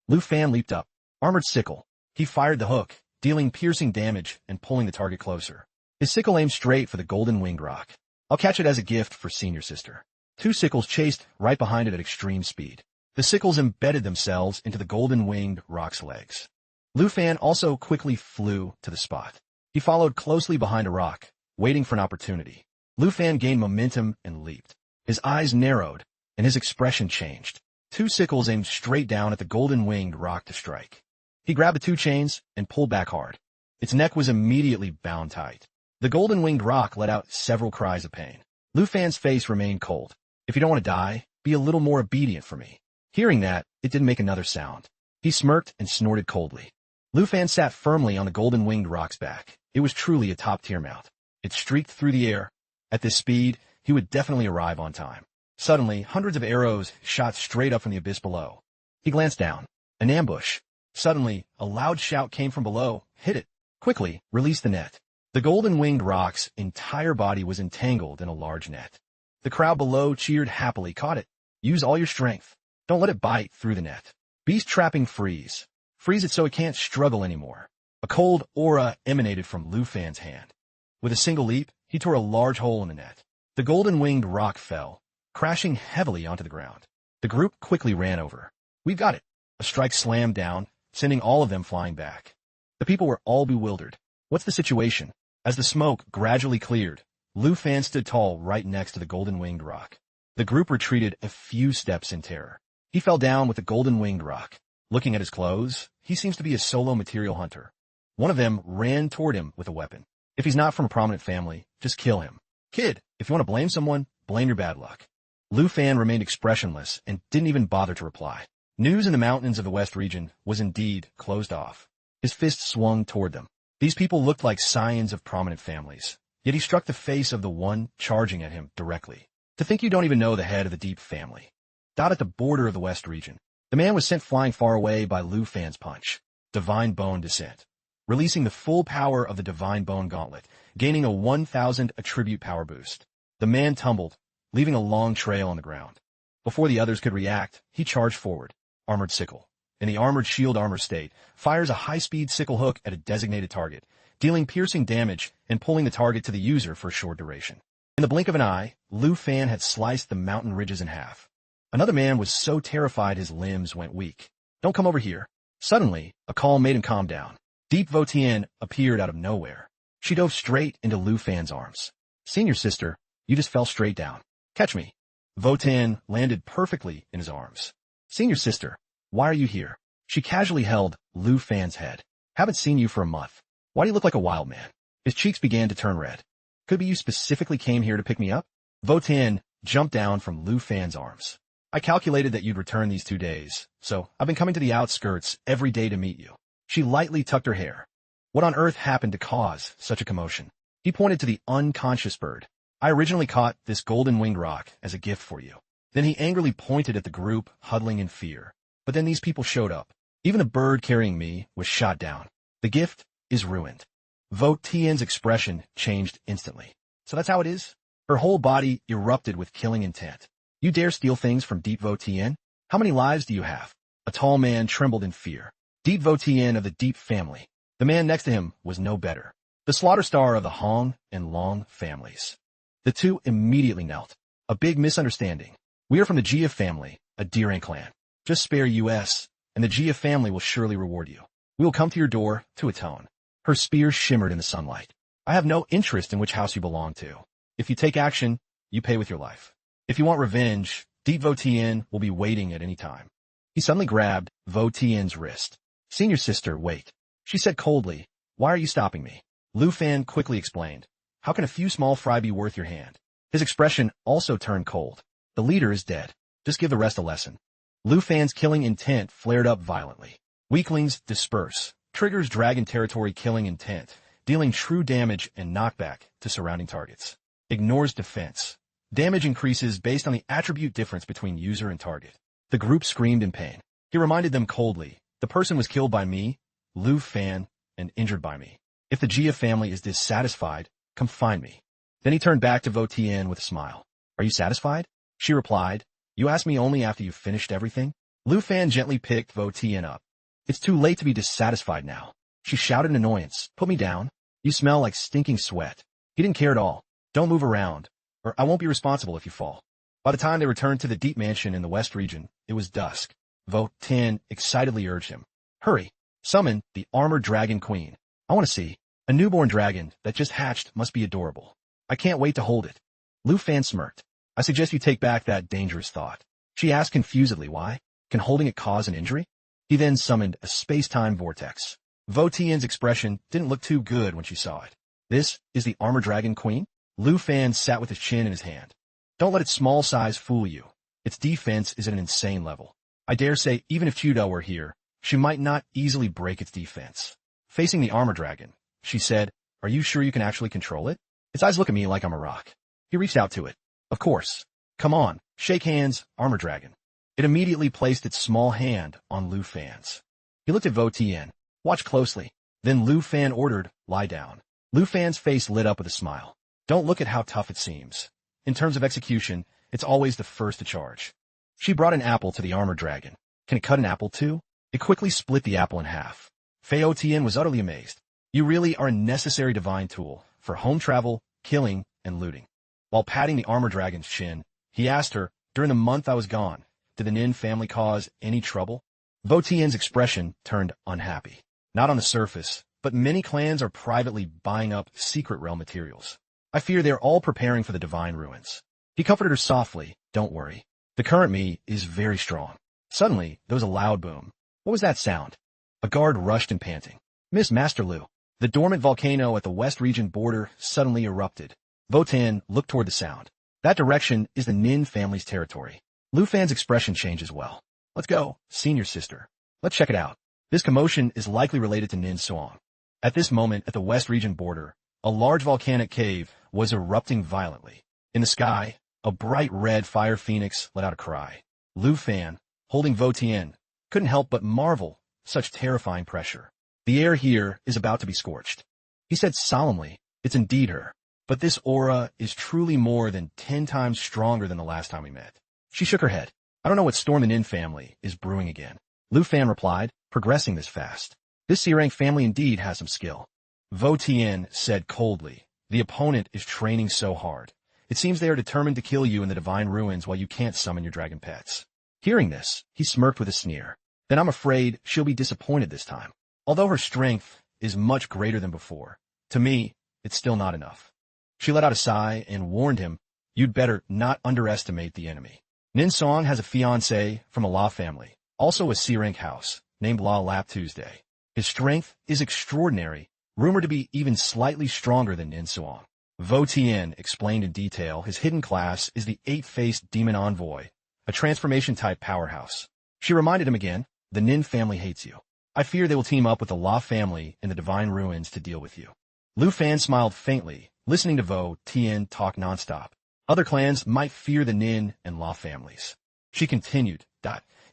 Lu Fan leaped up. Armored sickle. He fired the hook, dealing piercing damage and pulling the target closer. His sickle aimed straight for the Golden Winged Rock. I'll catch it as a gift for senior sister. 2 sickles chased right behind it at extreme speed. The sickles embedded themselves into the Golden Winged Rock's legs. Lu Fan also quickly flew to the spot. He followed closely behind a rock, waiting for an opportunity. Lu Fan gained momentum and leaped. His eyes narrowed, and his expression changed. 2 sickles aimed straight down at the Golden Winged Rock to strike. He grabbed the 2 chains and pulled back hard. Its neck was immediately bound tight. The Golden Winged Rock let out several cries of pain. Lu Fan's face remained cold. If you don't want to die, be a little more obedient for me. Hearing that, it didn't make another sound. He smirked and snorted coldly. Lu Fan sat firmly on the Golden Winged Rock's back. It was truly a top-tier mount. It streaked through the air. At this speed, he would definitely arrive on time. Suddenly, hundreds of arrows shot straight up from the abyss below. He glanced down. An ambush. Suddenly, a loud shout came from below. Hit it. Quickly, release the net. The Golden Winged Rock's entire body was entangled in a large net. The crowd below cheered happily. Caught it. Use all your strength. Don't let it bite through the net. Beast trapping freeze. Freeze it so it can't struggle anymore. A cold aura emanated from Lu Fan's hand. With a single leap, he tore a large hole in the net. The Golden Winged Rock fell, crashing heavily onto the ground. The group quickly ran over. We've got it. A strike slammed down, sending all of them flying back. The people were all bewildered. What's the situation? As the smoke gradually cleared, Lu Fan stood tall right next to the Golden Winged Rock. The group retreated a few steps in terror. He fell down with the Golden Winged Rock. Looking at his clothes, he seems to be a solo material hunter. One of them ran toward him with a weapon. If he's not from a prominent family, just kill him. Kid, if you want to blame someone, blame your bad luck. Lu Fan remained expressionless and didn't even bother to reply. News in the mountains of the West region was indeed closed off. His fist swung toward them. These people looked like scions of prominent families, yet he struck the face of the one charging at him directly. To think you don't even know the head of the Deep family. Dot at the border of the West region. The man was sent flying far away by Lu Fan's punch. Divine Bone Descent. releasing the full power of the Divine Bone Gauntlet, gaining a 1,000 attribute power boost. The man tumbled, leaving a long trail on the ground. Before the others could react, he charged forward. Armored Sickle. In the armored shield armor state, fires a high-speed sickle hook at a designated target, dealing piercing damage and pulling the target to the user for a short duration. In the blink of an eye, Lu Fan had sliced the mountain ridges in half. Another man was so terrified his limbs went weak. Don't come over here. Suddenly, a call made him calm down. Deep Vo Tien appeared out of nowhere. She dove straight into Lu Fan's arms. Senior sister, you just fell straight down. Catch me. Vo Tien landed perfectly in his arms. Senior sister, why are you here? She casually held Lu Fan's head. Haven't seen you for a month. Why do you look like a wild man? His cheeks began to turn red. Could be you specifically came here to pick me up? Vo Tien jumped down from Lu Fan's arms. I calculated that you'd return these 2 days, so I've been coming to the outskirts every day to meet you. She lightly tucked her hair. What on earth happened to cause such a commotion? He pointed to the unconscious bird. I originally caught this golden-winged roc as a gift for you. Then he angrily pointed at the group, huddling in fear. But then these people showed up. Even the bird carrying me was shot down. The gift is ruined. Vo Tien's expression changed instantly. So that's how it is? Her whole body erupted with killing intent. You dare steal things from Deep Vo Tien? How many lives do you have? A tall man trembled in fear. Deep Vo Tien of the Deep family. The man next to him was no better. The slaughter star of the Hong and Long families. The two immediately knelt. A big misunderstanding. We are from the Jia family, a Deering clan. Just spare US, and the Jia family will surely reward you. We will come to your door to atone. Her spear shimmered in the sunlight. I have no interest in which house you belong to. If you take action, you pay with your life. If you want revenge, Deep Vo Tien will be waiting at any time. He suddenly grabbed Vo Tien's wrist. Senior sister, wait. She said coldly, why are you stopping me? Lu Fan quickly explained. How can a few small fry be worth your hand? His expression also turned cold. The leader is dead. Just give the rest a lesson. Lu Fan's killing intent flared up violently. Weaklings disperse. Triggers dragon territory killing intent, dealing true damage and knockback to surrounding targets. Ignores defense. Damage increases based on the attribute difference between user and target. The group screamed in pain. He reminded them coldly, the person was killed by me, Lu Fan, and injured by me. If the Jia family is dissatisfied, come find me. Then he turned back to Vo Tien with a smile. Are you satisfied? She replied, you asked me only after you've finished everything? Lu Fan gently picked Vo Tien up. It's too late to be dissatisfied now. She shouted in annoyance. Put me down. You smell like stinking sweat. He didn't care at all. Don't move around, or I won't be responsible if you fall. By the time they returned to the deep mansion in the west region, it was dusk. Vo Tien excitedly urged him. Hurry. Summon the armored dragon queen. I want to see. A newborn dragon that just hatched must be adorable. I can't wait to hold it. Lu Fan smirked. I suggest you take back that dangerous thought. She asked confusedly why. Can holding it cause an injury? He then summoned a space-time vortex. Vo Tien's expression didn't look too good when she saw it. This is the armored dragon queen? Lu Fan sat with his chin in his hand. Don't let its small size fool you. Its defense is at an insane level. I dare say even if Chuda were here, she might not easily break its defense. Facing the armor dragon, she said, are you sure you can actually control it? Its eyes look at me like I'm a rock. He reached out to it. Of course. Come on, shake hands, armor dragon. It immediately placed its small hand on Lu Fan's. He looked at Vo Tien. Watch closely. Then Lu Fan ordered, lie down. Lu Fan's face lit up with a smile. Don't look at how tough it seems. In terms of execution, it's always the first to charge. She brought an apple to the armored dragon. Can it cut an apple too? It quickly split the apple in half. Vo Tien was utterly amazed. You really are a necessary divine tool for home travel, killing, and looting. While patting the armor dragon's chin, he asked her, during the month I was gone, did the Nin family cause any trouble? Vo Tien's expression turned unhappy. Not on the surface, but many clans are privately buying up secret realm materials. I fear they are all preparing for the divine ruins. He comforted her softly, don't worry. The current me is very strong. Suddenly, there was a loud boom. What was that sound? A guard rushed in panting. Miss Master Lu. The dormant volcano at the west region border suddenly erupted. Vo Tien looked toward the sound. That direction is the Nin family's territory. Lu Fan's expression changed as well. Let's go, senior sister. Let's check it out. This commotion is likely related to Nin Suang. At this moment, at the west region border, a large volcanic cave was erupting violently. In the sky, a bright red fire phoenix let out a cry. Lu Fan, holding Vo Tien, couldn't help but marvel such terrifying pressure. The air here is about to be scorched. He said solemnly, it's indeed her. But this aura is truly more than 10 times stronger than the last time we met. She shook her head. I don't know what storm the Nin family is brewing again. Lu Fan replied, progressing this fast. This C-rank family indeed has some skill. Vo Tien said coldly, the opponent is training so hard. It seems they are determined to kill you in the divine ruins while you can't summon your dragon pets. Hearing this, he smirked with a sneer. Then I'm afraid she'll be disappointed this time. Although her strength is much greater than before, to me, it's still not enough. She let out a sigh and warned him, you'd better not underestimate the enemy. Nin Song has a fiancé from a law family, also a C-rank house, named La Lap Tuesday. His strength is extraordinary, rumored to be even slightly stronger than Nin Song. Vo Tien explained in detail his hidden class is the 8-faced demon envoy, a transformation-type powerhouse. She reminded him again, the Nin family hates you. I fear they will team up with the La family in the divine ruins to deal with you. Lu Fan smiled faintly, listening to Vo Tien talk nonstop. Other clans might fear the Nin and La families. She continued,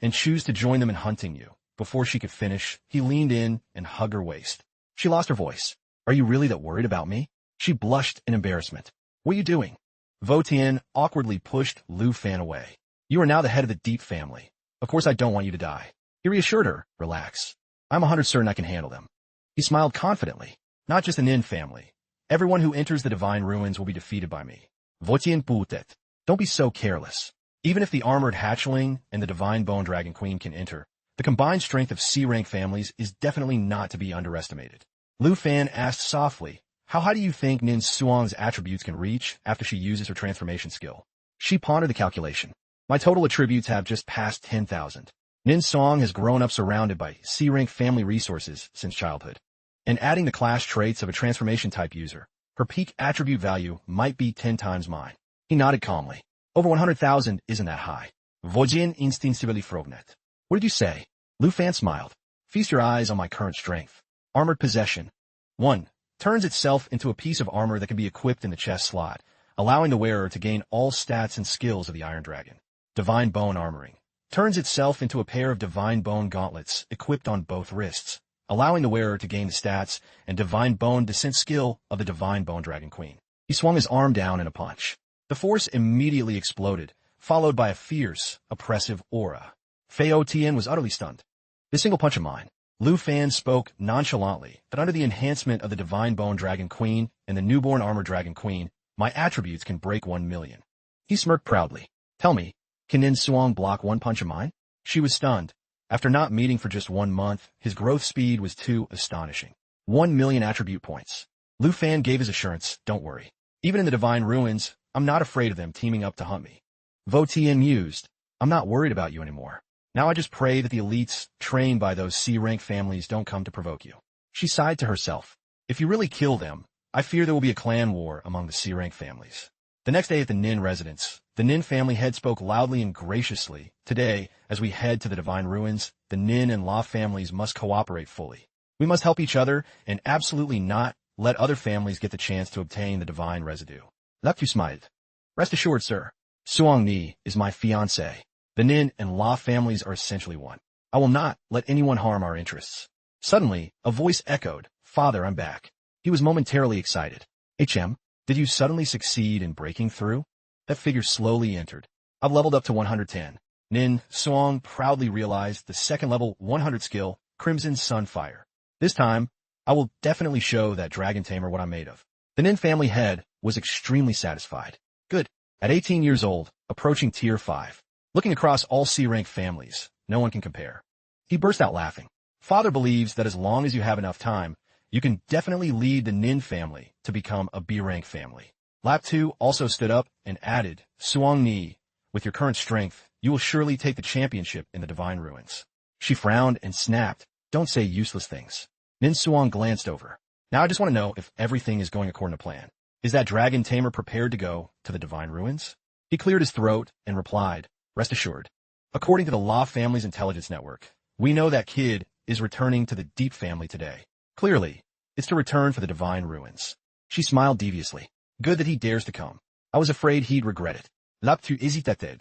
and choose to join them in hunting you. Before she could finish, he leaned in and hugged her waist. She lost her voice. Are you really that worried about me? She blushed in embarrassment. What are you doing? Vo Tien awkwardly pushed Lu Fan away. You are now the head of the Deep family. Of course I don't want you to die. He reassured her, relax. I'm 100% certain I can handle them. He smiled confidently. Not just the Nin family. Everyone who enters the divine ruins will be defeated by me. Vo Tien putet. Don't be so careless. Even if the armored hatchling and the divine bone dragon queen can enter, the combined strength of C-rank families is definitely not to be underestimated. Lu Fan asked softly, how high do you think Nin Suong's attributes can reach after she uses her transformation skill? She pondered the calculation. My total attributes have just passed 10,000. Nin Suong has grown up surrounded by C-rank family resources since childhood. And adding the class traits of a transformation-type user, her peak attribute value might be 10 times mine. He nodded calmly. Over 100,000 isn't that high. Vojin instinctively frognet. What did you say? Lu Fan smiled. Feast your eyes on my current strength. Armored possession. 1. Turns itself into a piece of armor that can be equipped in the chest slot, allowing the wearer to gain all stats and skills of the Iron Dragon. Divine Bone Armoring. Turns itself into a pair of Divine Bone gauntlets equipped on both wrists, allowing the wearer to gain the stats and Divine Bone Descent skill of the Divine Bone Dragon Queen. He swung his arm down in a punch. The force immediately exploded, followed by a fierce, oppressive aura. Fei Tien was utterly stunned. This single punch of mine. Lu Fan spoke nonchalantly that under the enhancement of the Divine Bone Dragon Queen and the Newborn Armor Dragon Queen, my attributes can break 1 million. He smirked proudly. Tell me, can Nin Suong block 1 punch of mine? She was stunned. After not meeting for just 1 month, his growth speed was too astonishing. 1 million attribute points. Lu Fan gave his assurance, don't worry. Even in the Divine Ruins, I'm not afraid of them teaming up to hunt me. Vo Tien mused, I'm not worried about you anymore. Now I just pray that the elites trained by those C-rank families don't come to provoke you. She sighed to herself. If you really kill them, I fear there will be a clan war among the C-rank families. The next day at the Nin residence, the Nin family head spoke loudly and graciously. Today, as we head to the Divine Ruins, the Nin and La families must cooperate fully. We must help each other and absolutely not let other families get the chance to obtain the divine residue. Laptu smiled. Rest assured, sir. Suong Ni is my fiancé. The Nin and La families are essentially one. I will not let anyone harm our interests. Suddenly, a voice echoed, Father, I'm back. He was momentarily excited. HM, did you suddenly succeed in breaking through? That figure slowly entered. I've leveled up to 110. Nin Suong proudly realized the second level 100 skill, Crimson Sunfire. This time, I will definitely show that dragon tamer what I'm made of. The Nin family head was extremely satisfied. Good. At 18 years old, approaching tier 5. Looking across all C-rank families, no one can compare. He burst out laughing. Father believes that as long as you have enough time, you can definitely lead the Nin family to become a B-rank family. Lap 2 also stood up and added, Suong Ni, with your current strength, you will surely take the championship in the Divine Ruins. She frowned and snapped, don't say useless things. Nin Suong glanced over. Now I just want to know if everything is going according to plan. Is that dragon tamer prepared to go to the Divine Ruins? He cleared his throat and replied, Rest assured. According to the La Family's intelligence network, we know that kid is returning to the Deep family today. Clearly, it's to return for the Divine Ruins. She smiled deviously. Good that he dares to come. I was afraid he'd regret it. Laptu hésitated.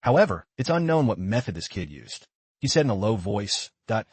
However, it's unknown what method this kid used. He said in a low voice, but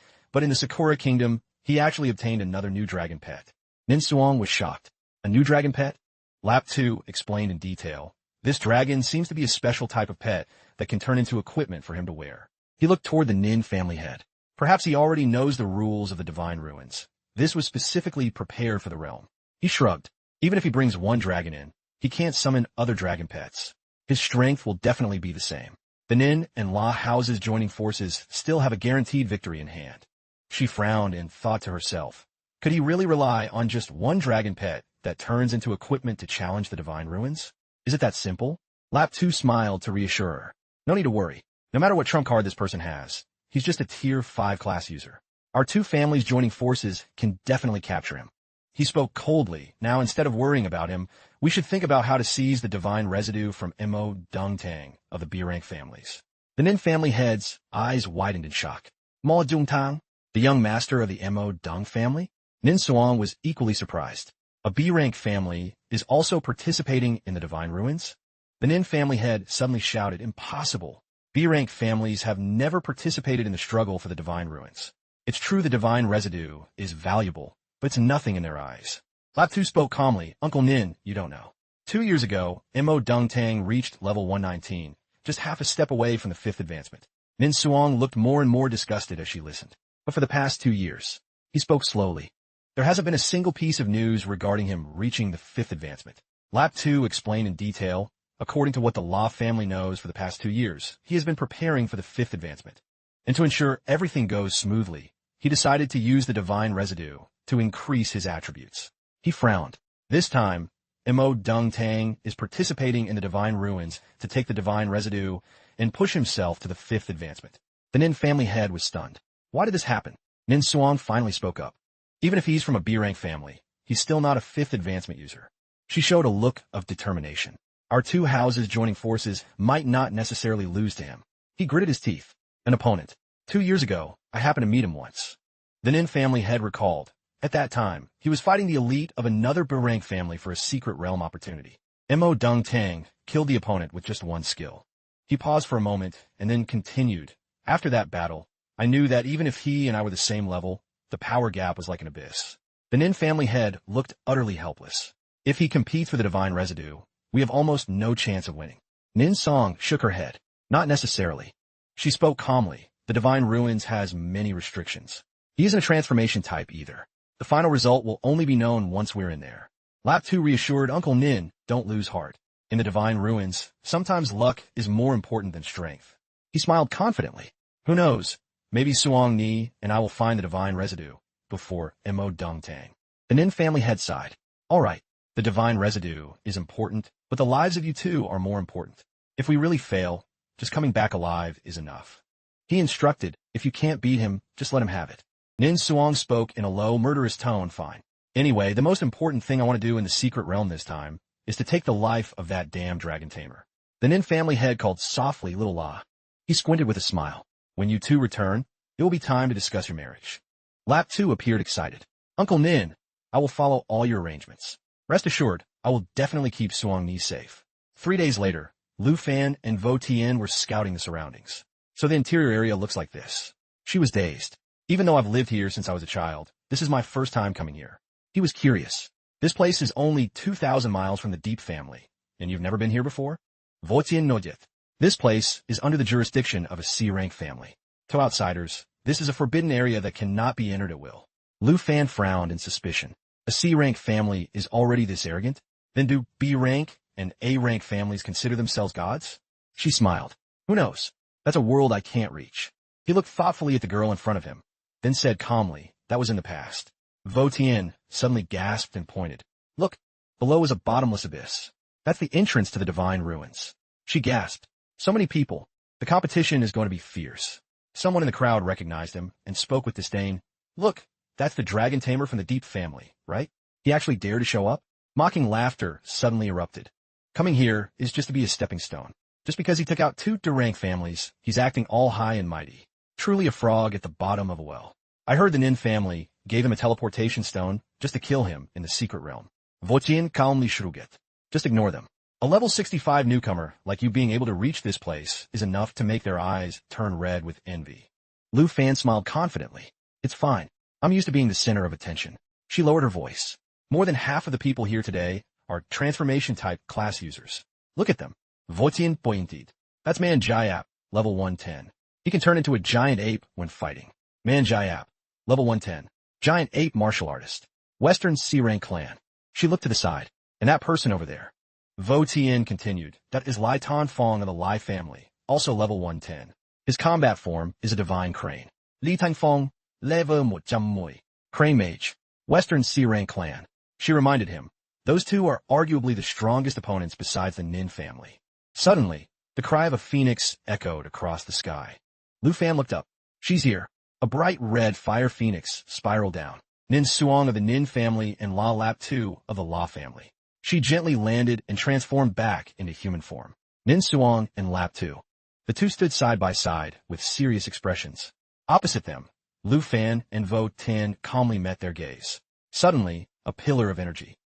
in the Sakura Kingdom, he actually obtained another new dragon pet. Nin Suong was shocked. A new dragon pet? Lap 2 explained in detail. This dragon seems to be a special type of pet that can turn into equipment for him to wear. He looked toward the Nin family head. Perhaps he already knows the rules of the divine ruins. This was specifically prepared for the realm. He shrugged. Even if he brings one dragon in, he can't summon other dragon pets. His strength will definitely be the same. The Nin and La houses joining forces still have a guaranteed victory in hand. She frowned and thought to herself, could he really rely on just one dragon pet that turns into equipment to challenge the divine ruins? Is it that simple? Lap 2 smiled to reassure her. No need to worry. No matter what trump card this person has, he's just a tier 5 class user. Our two families joining forces can definitely capture him. He spoke coldly. Now, instead of worrying about him, we should think about how to seize the divine residue from Mo Dongtang of the B-rank families. The Nin family head's eyes widened in shock. Mo Dongtang, the young master of the Mo Dong family? Nin Suong was equally surprised. A B-rank family is also participating in the divine ruins? The Nin family head suddenly shouted, impossible. B-rank families have never participated in the struggle for the divine ruins. It's true the divine residue is valuable, but it's nothing in their eyes. Lap 2 spoke calmly. Uncle Nin, you don't know. 2 years ago, Mo Dongtang reached level 119, just half a step away from the 5th advancement. Nin Suong looked more and more disgusted as she listened. But for the past 2 years, he spoke slowly. There hasn't been a single piece of news regarding him reaching the 5th advancement. Lap 2 explained in detail. According to what the La family knows for the past 2 years, he has been preparing for the 5th advancement. And to ensure everything goes smoothly, he decided to use the divine residue to increase his attributes. He frowned. This time, Mo Dongtang is participating in the divine ruins to take the divine residue and push himself to the 5th advancement. The Nin family head was stunned. Why did this happen? Nin Suong finally spoke up. Even if he's from a B-rank family, he's still not a 5th advancement user. She showed a look of determination. Our two houses joining forces might not necessarily lose to him. He gritted his teeth. An opponent. 2 years ago, I happened to meet him once. The Nin family head recalled. At that time, he was fighting the elite of another B-rank family for a secret realm opportunity. Mo Dongtang killed the opponent with just one skill. He paused for a moment and then continued. After that battle, I knew that even if he and I were the same level, the power gap was like an abyss. The Nin family head looked utterly helpless. If he competes for the divine residue, we have almost no chance of winning. Nin Suong shook her head. Not necessarily. She spoke calmly. The divine ruins has many restrictions. He isn't a transformation type either. The final result will only be known once we're in there. Lap 2 reassured Uncle Nin, don't lose heart. In the divine ruins, sometimes luck is more important than strength. He smiled confidently. Who knows? Maybe Suong Ni and I will find the divine residue before Mo Dongtang. The Nin family head sighed. All right, the divine residue is important, but the lives of you two are more important. If we really fail, just coming back alive is enough. He instructed, if you can't beat him, just let him have it. Nin Suong spoke in a low, murderous tone. Fine. Anyway, the most important thing I want to do in the secret realm this time is to take the life of that damn dragon tamer. The Nin family head called softly Little La. He squinted with a smile. When you two return, it will be time to discuss your marriage. Lap 2 appeared excited. Uncle Nin, I will follow all your arrangements. Rest assured, I will definitely keep Suong Ni safe. 3 days later, Lu Fan and Vo Tien were scouting the surroundings. So the interior area looks like this. She was dazed. Even though I've lived here since I was a child, this is my first time coming here. He was curious. This place is only 2,000 miles from the Deep family, and you've never been here before? Vo Tien nodded. This place is under the jurisdiction of a C-rank family. To outsiders, this is a forbidden area that cannot be entered at will. Lu Fan frowned in suspicion. A C-rank family is already this arrogant? Then do B-rank and A-rank families consider themselves gods? She smiled. Who knows? That's a world I can't reach. He looked thoughtfully at the girl in front of him, then said calmly, that was in the past. Vo Tien suddenly gasped and pointed. Look, below is a bottomless abyss. That's the entrance to the divine ruins. She gasped. So many people. The competition is going to be fierce. Someone in the crowd recognized him and spoke with disdain. Look, that's the dragon tamer from the Deep family, right? He actually dared to show up? Mocking laughter suddenly erupted. Coming here is just to be a stepping stone. Just because he took out 2 D-rank families, he's acting all high and mighty. Truly a frog at the bottom of a well. I heard the Nin family gave him a teleportation stone just to kill him in the secret realm. Vo Tien calmly shrugged. Just ignore them. A level 65 newcomer like you being able to reach this place is enough to make their eyes turn red with envy. Lu Fan smiled confidently. It's fine. I'm used to being the center of attention. She lowered her voice. More than half of the people here today are transformation-type class users. Look at them. Votien Pointed. That's Man Jayap, level 110. He can turn into a giant ape when fighting. Man Jayap, level 110. Giant ape martial artist. Western C-rank clan. She looked to the side. And that person over there. Vo Tien continued. That is Lai Tan Fong of the Lai family, also level 110. His combat form is a divine crane. Li Tan Fong, level 110. Crane mage. Western C-rank clan. She reminded him. Those two are arguably the strongest opponents besides the Nin family. Suddenly, the cry of a phoenix echoed across the sky. Lu Fan looked up. She's here. A bright red fire phoenix spiraled down. Nin Suong of the Nin family and La Lap 2 of the La family. She gently landed and transformed back into human form. Nin Suong and Lap 2. The two stood side by side with serious expressions. Opposite them, Lu Fan and Vo Tien calmly met their gaze. Suddenly, a pillar of energy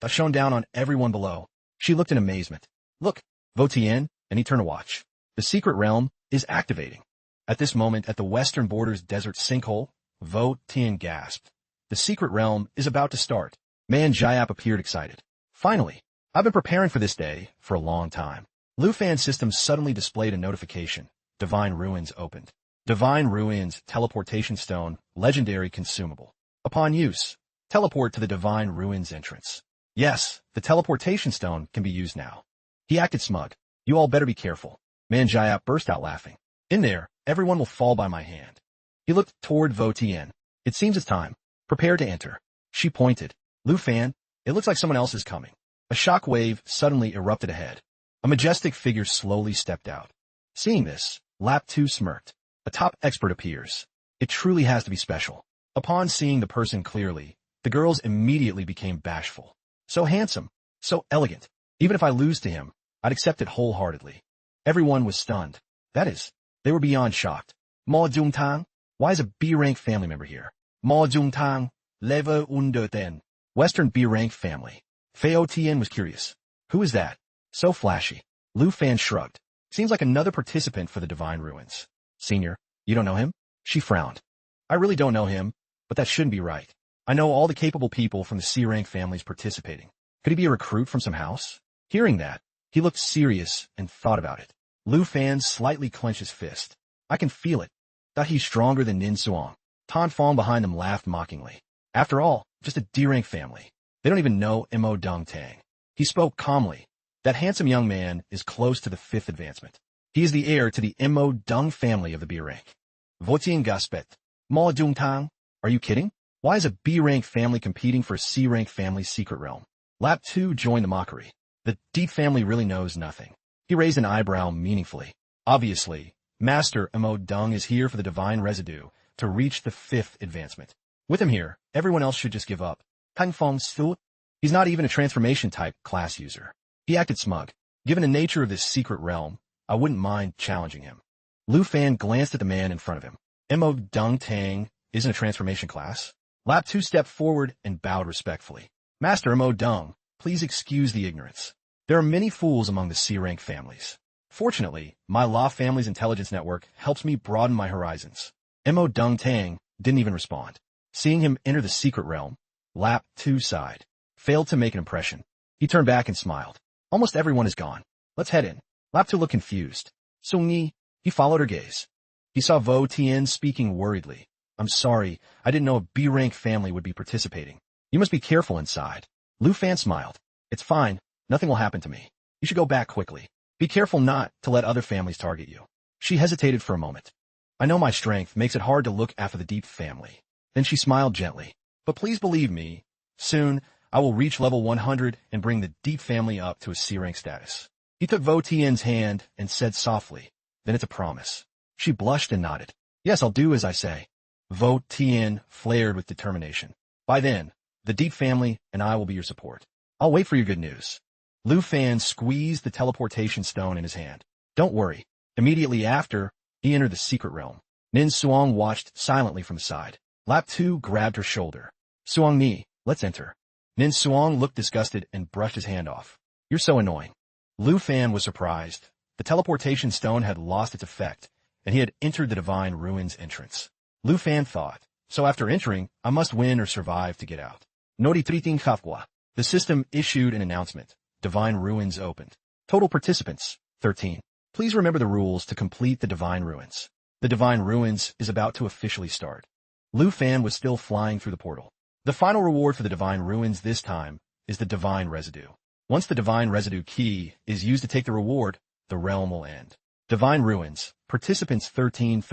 shone down on everyone below. She looked in amazement. Look, Vo Tien, and he turned to watch. The secret realm is activating. At this moment, at the western border's desert sinkhole, Vo Tien gasped. The secret realm is about to start. Man Jayap appeared excited. Finally, I've been preparing for this day for a long time. Lu Fan's system suddenly displayed a notification. Divine Ruins opened. Divine Ruins Teleportation Stone, legendary consumable. Upon use, teleport to the Divine Ruins entrance. Yes, the teleportation stone can be used now. He acted smug. You all better be careful. Man Jayap burst out laughing. In there, everyone will fall by my hand. He looked toward Vo Tien. It seems it's time. Prepare to enter. She pointed. Lu Fan, it looks like someone else is coming. A shock wave suddenly erupted ahead. A majestic figure slowly stepped out. Seeing this, Lap 2 smirked. A top expert appears. It truly has to be special. Upon seeing the person clearly, the girls immediately became bashful. So handsome, so elegant. Even if I lose to him, I'd accept it wholeheartedly. Everyone was stunned. That is, they were beyond shocked. Ma Jung Tang? Why is a B-rank family member here? Ma Jung Tang, level 110. Western B-rank family. Feo Tien was curious. Who is that? So flashy. Lu Fan shrugged. Seems like another participant for the Divine Ruins. Senior, you don't know him? She frowned. I really don't know him, but that shouldn't be right. I know all the capable people from the C-rank families participating. Could he be a recruit from some house? Hearing that, he looked serious and thought about it. Lu Fan slightly clenched his fist. I can feel it. Thought he's stronger than Nin Suong. Tan Fong behind them laughed mockingly. After all, just a D-rank family. They don't even know Mo Dung Tang. He spoke calmly. That handsome young man is close to the 5th advancement. He is the heir to the Mo Dung family of the B-rank. Votien Gaspet. Ma Dung Tang? Are you kidding? Why is a B-rank family competing for a C-rank family's secret realm? Lap 2 joined the mockery. The Deep family really knows nothing. He raised an eyebrow meaningfully. Obviously, Master Mo Dung is here for the divine residue to reach the 5th advancement. With him here, everyone else should just give up. Tang Fong Su? He's not even a transformation-type class user. He acted smug. Given the nature of this secret realm, I wouldn't mind challenging him. Lu Fan glanced at the man in front of him. Mo Dung Tang isn't a transformation class. Lap 2 stepped forward and bowed respectfully. Master Mo Dung, please excuse the ignorance. There are many fools among the C-rank families. Fortunately, my La family's intelligence network helps me broaden my horizons. Mo Dung Tang didn't even respond. Seeing him enter the secret realm, Lap 2 sighed. Failed to make an impression. He turned back and smiled. Almost everyone is gone. Let's head in. Lap 2 looked confused. Sung Yi, he followed her gaze. He saw Vo Tien speaking worriedly. I'm sorry, I didn't know a B-rank family would be participating. You must be careful inside. Lu Fan smiled. It's fine. Nothing will happen to me. You should go back quickly. Be careful not to let other families target you. She hesitated for a moment. I know my strength makes it hard to look after the Deep family. Then she smiled gently. But please believe me, soon I will reach level 100 and bring the Deep family up to a C-rank status. He took Vo Tien's hand and said softly, then it's a promise. She blushed and nodded. Yes, I'll do as I say. Vo Tien flared with determination. By then, the Deep family and I will be your support. I'll wait for your good news. Lu Fan squeezed the teleportation stone in his hand. Don't worry. Immediately after, he entered the secret realm. Nin Suong watched silently from the side. Lap 2 grabbed her shoulder. Suong Ni, let's enter. Nin Suong looked disgusted and brushed his hand off. You're so annoying. Lu Fan was surprised. The teleportation stone had lost its effect, and he had entered the Divine Ruins entrance. Lu Fan thought, So after entering, I must win or survive to get out. Nori triting kafwa. The system issued an announcement. Divine Ruins opened. Total participants, 13. Please remember the rules to complete the Divine Ruins. The Divine Ruins is about to officially start. Lu Fan was still flying through the portal. The final reward for the Divine Ruins this time is the Divine Residue. Once the Divine Residue key is used to take the reward, the realm will end. Divine Ruins, participants 13.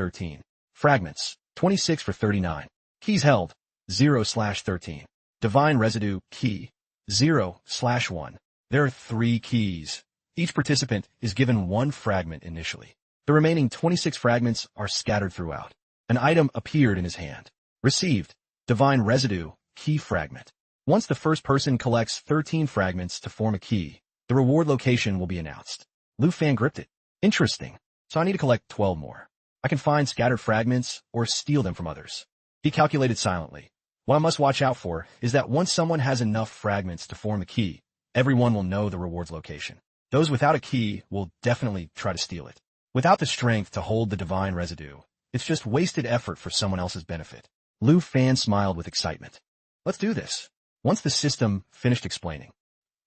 Fragments, 26 for 39. Keys held, 0/13. Divine Residue key, 0/1. There are 3 keys. Each participant is given 1 fragment initially. The remaining 26 fragments are scattered throughout. An item appeared in his hand. Received, Divine Residue, key fragment. Once the first person collects 13 fragments to form a key, the reward location will be announced. Lu Fan gripped it. Interesting. So I need to collect 12 more. I can find scattered fragments or steal them from others. He calculated silently. What I must watch out for is that once someone has enough fragments to form a key, everyone will know the reward's location. Those without a key will definitely try to steal it. Without the strength to hold the Divine Residue, it's just wasted effort for someone else's benefit. Lu Fan smiled with excitement. Let's do this. Once the system finished explaining,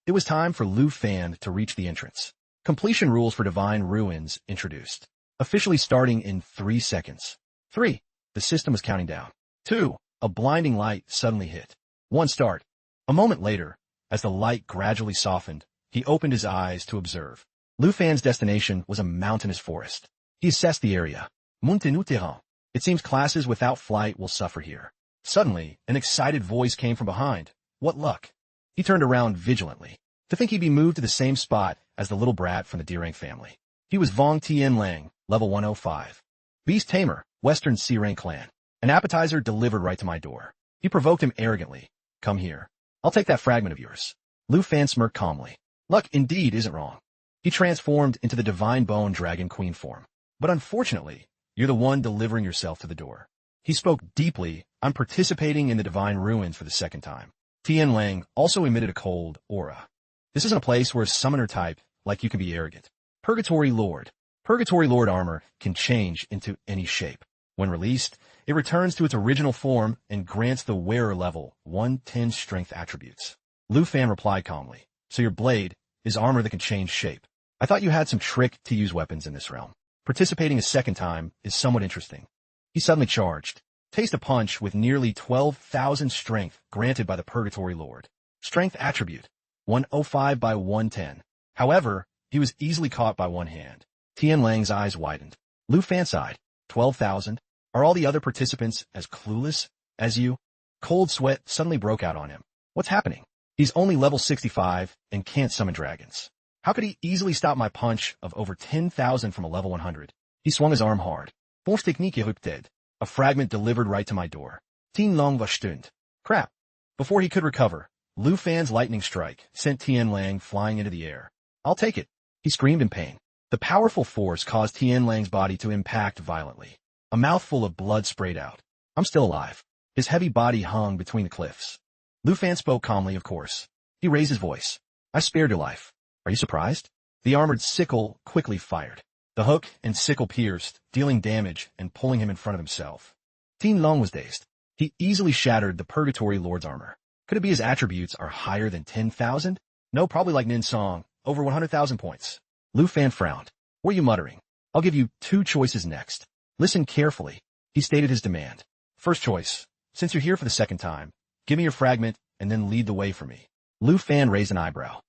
it was time for Lu Fan to reach the entrance. Completion rules for Divine Ruins introduced. Officially starting in 3 seconds. 3. The system was counting down. 2. A blinding light suddenly hit. 1 start. A moment later, as the light gradually softened, he opened his eyes to observe. Lu Fan's destination was a mountainous forest. He assessed the area. Montagne terrain. It seems classes without flight will suffer here. Suddenly, an excited voice came from behind. What luck. He turned around vigilantly. To think he'd be moved to the same spot as the little brat from the D-rank family. He was Vong Tien Lang, level 105. Beast Tamer, Western C-rank clan. An appetizer delivered right to my door. He provoked him arrogantly. Come here. I'll take that fragment of yours. Lu Fan smirked calmly. Luck indeed isn't wrong. He transformed into the Divine Bone Dragon Queen form. But unfortunately, you're the one delivering yourself to the door. He spoke deeply. I'm participating in the Divine Ruins for the second time. Tien Lang also emitted a cold aura. This isn't a place where a summoner type like you can be arrogant. Purgatory Lord. Purgatory Lord armor can change into any shape. When released, it returns to its original form and grants the wearer level 110 strength attributes. Lu Fan replied calmly. So your blade is armor that can change shape. I thought you had some trick to use weapons in this realm. Participating a second time is somewhat interesting. He suddenly charged. Taste a punch with nearly 12,000 strength granted by the Purgatory Lord. Strength attribute, 105 by 110. However, he was easily caught by one hand. Tien Lang's eyes widened. Lu Fan sighed. 12,000? Are all the other participants as clueless as you? Cold sweat suddenly broke out on him. What's happening? He's only level 65 and can't summon dragons. How could he easily stop my punch of over 10,000 from a level 100? He swung his arm hard. Force technique erupted. A fragment delivered right to my door. Tien Long was stunned. Crap. Before he could recover, Lu Fan's lightning strike sent Tien Lang flying into the air. I'll take it. He screamed in pain. The powerful force caused Tien Lang's body to impact violently. A mouthful of blood sprayed out. I'm still alive. His heavy body hung between the cliffs. Lu Fan spoke calmly, of course. He raised his voice. I spared your life. Are you surprised? The armored sickle quickly fired. The hook and sickle pierced, dealing damage and pulling him in front of himself. Tien Long was dazed. He easily shattered the Purgatory Lord's armor. Could it be his attributes are higher than 10,000? No, probably like Nin Song, over 100,000 points. Lu Fan frowned. What are you muttering? I'll give you 2 choices next. Listen carefully. He stated his demand. First choice. Since you're here for the second time, give me your fragment and then lead the way for me. Lu Fan raised an eyebrow.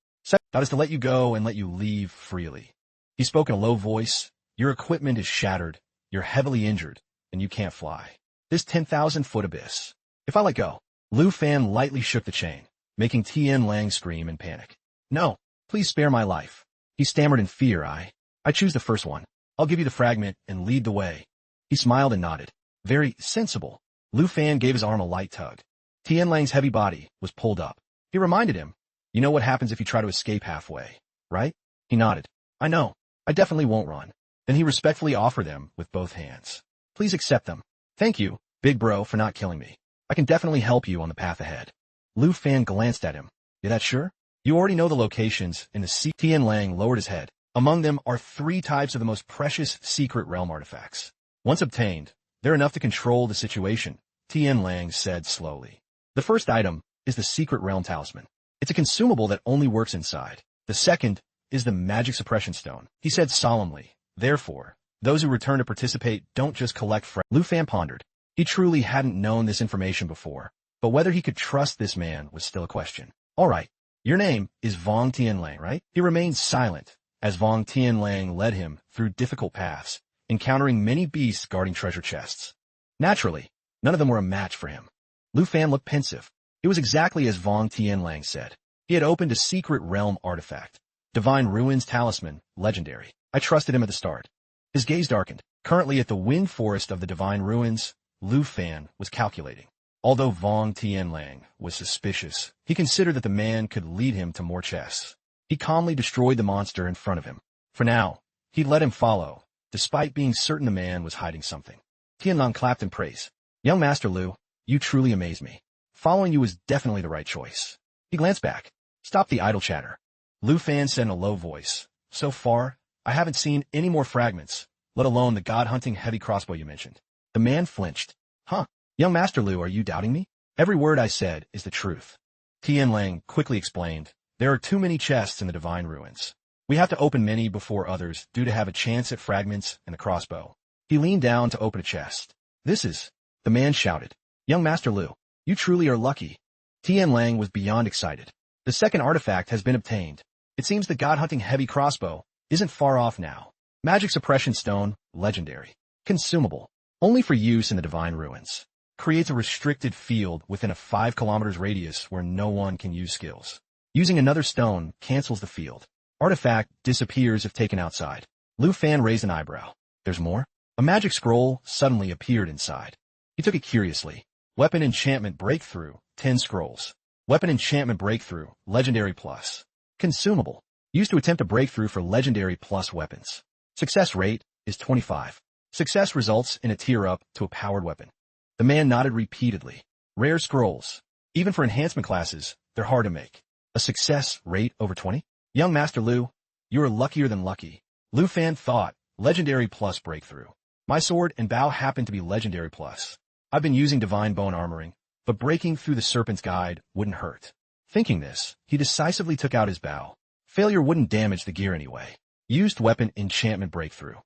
That is to let you go and let you leave freely. He spoke in a low voice. Your equipment is shattered, you're heavily injured, and you can't fly. This 10,000-foot abyss. If I let go. Lu Fan lightly shook the chain, making Tien Lang scream in panic. No, please spare my life. He stammered in fear. I choose the first one. I'll give you the fragment and lead the way. He smiled and nodded. Very sensible. Lu Fan gave his arm a light tug. Tien Lang's heavy body was pulled up. He reminded him. You know what happens if you try to escape halfway, right? He nodded. I know. I definitely won't run. Then he respectfully offered them with both hands. Please accept them. Thank you, big bro, for not killing me. I can definitely help you on the path ahead. Lu Fan glanced at him. You that sure? You already know the locations in the sea. Tien Lang lowered his head. Among them are 3 types of the most precious secret realm artifacts. Once obtained, they're enough to control the situation. Tien Lang said slowly. The first item is the Secret Realm Talisman. It's a consumable that only works inside. The second is the Magic Suppression Stone, he said solemnly. Therefore, those who return to participate don't just collect Lu Fan pondered. He truly hadn't known this information before, but whether he could trust this man was still a question. All right, your name is Vong Tien Lang, right? He remained silent as Vong Tien Lang led him through difficult paths, encountering many beasts guarding treasure chests. Naturally, none of them were a match for him. Lu Fan looked pensive. It was exactly as Vong Tien Lang said. He had opened a secret realm artifact. Divine Ruins Talisman, legendary. I trusted him at the start. His gaze darkened. Currently at the wind forest of the Divine Ruins, Lu Fan was calculating. Although Vong Tien Lang was suspicious, he considered that the man could lead him to more chests. He calmly destroyed the monster in front of him. For now, he'd let him follow, despite being certain the man was hiding something. Tien Hung clapped in praise. Young Master Lu, you truly amaze me. Following you was definitely the right choice. He glanced back. Stop the idle chatter. Lu Fan said in a low voice. So far, I haven't seen any more fragments, let alone the god-hunting heavy crossbow you mentioned. The man flinched. Huh? Young Master Lu, are you doubting me? Every word I said is the truth. Tien Lang quickly explained. There are too many chests in the Divine Ruins. We have to open many before others due to have a chance at fragments and the crossbow. He leaned down to open a chest. This is... The man shouted. Young Master Lu, you truly are lucky. Tien Lang was beyond excited. The second artifact has been obtained. It seems the god-hunting heavy crossbow isn't far off now. Magic Suppression Stone, legendary. Consumable. Only for use in the Divine Ruins. Creates a restricted field within a 5 kilometers radius where no one can use skills. Using another stone cancels the field. Artifact disappears if taken outside. Lu Fan raised an eyebrow. There's more? A magic scroll suddenly appeared inside. He took it curiously. Weapon Enchantment Breakthrough, 10 scrolls. Weapon Enchantment Breakthrough, Legendary Plus. Consumable. Used to attempt a breakthrough for Legendary Plus weapons. Success rate is 25. Success results in a tier up to a powered weapon. The man nodded repeatedly. Rare scrolls. Even for enhancement classes, they're hard to make. A success rate over 20? Young Master Lu, you are luckier than lucky. Lu Fan thought, Legendary Plus Breakthrough. My sword and bow happen to be Legendary Plus. I've been using Divine Bone Armoring, but breaking through the Serpent's Guide wouldn't hurt. Thinking this, he decisively took out his bow. Failure wouldn't damage the gear anyway. Used Weapon Enchantment Breakthrough.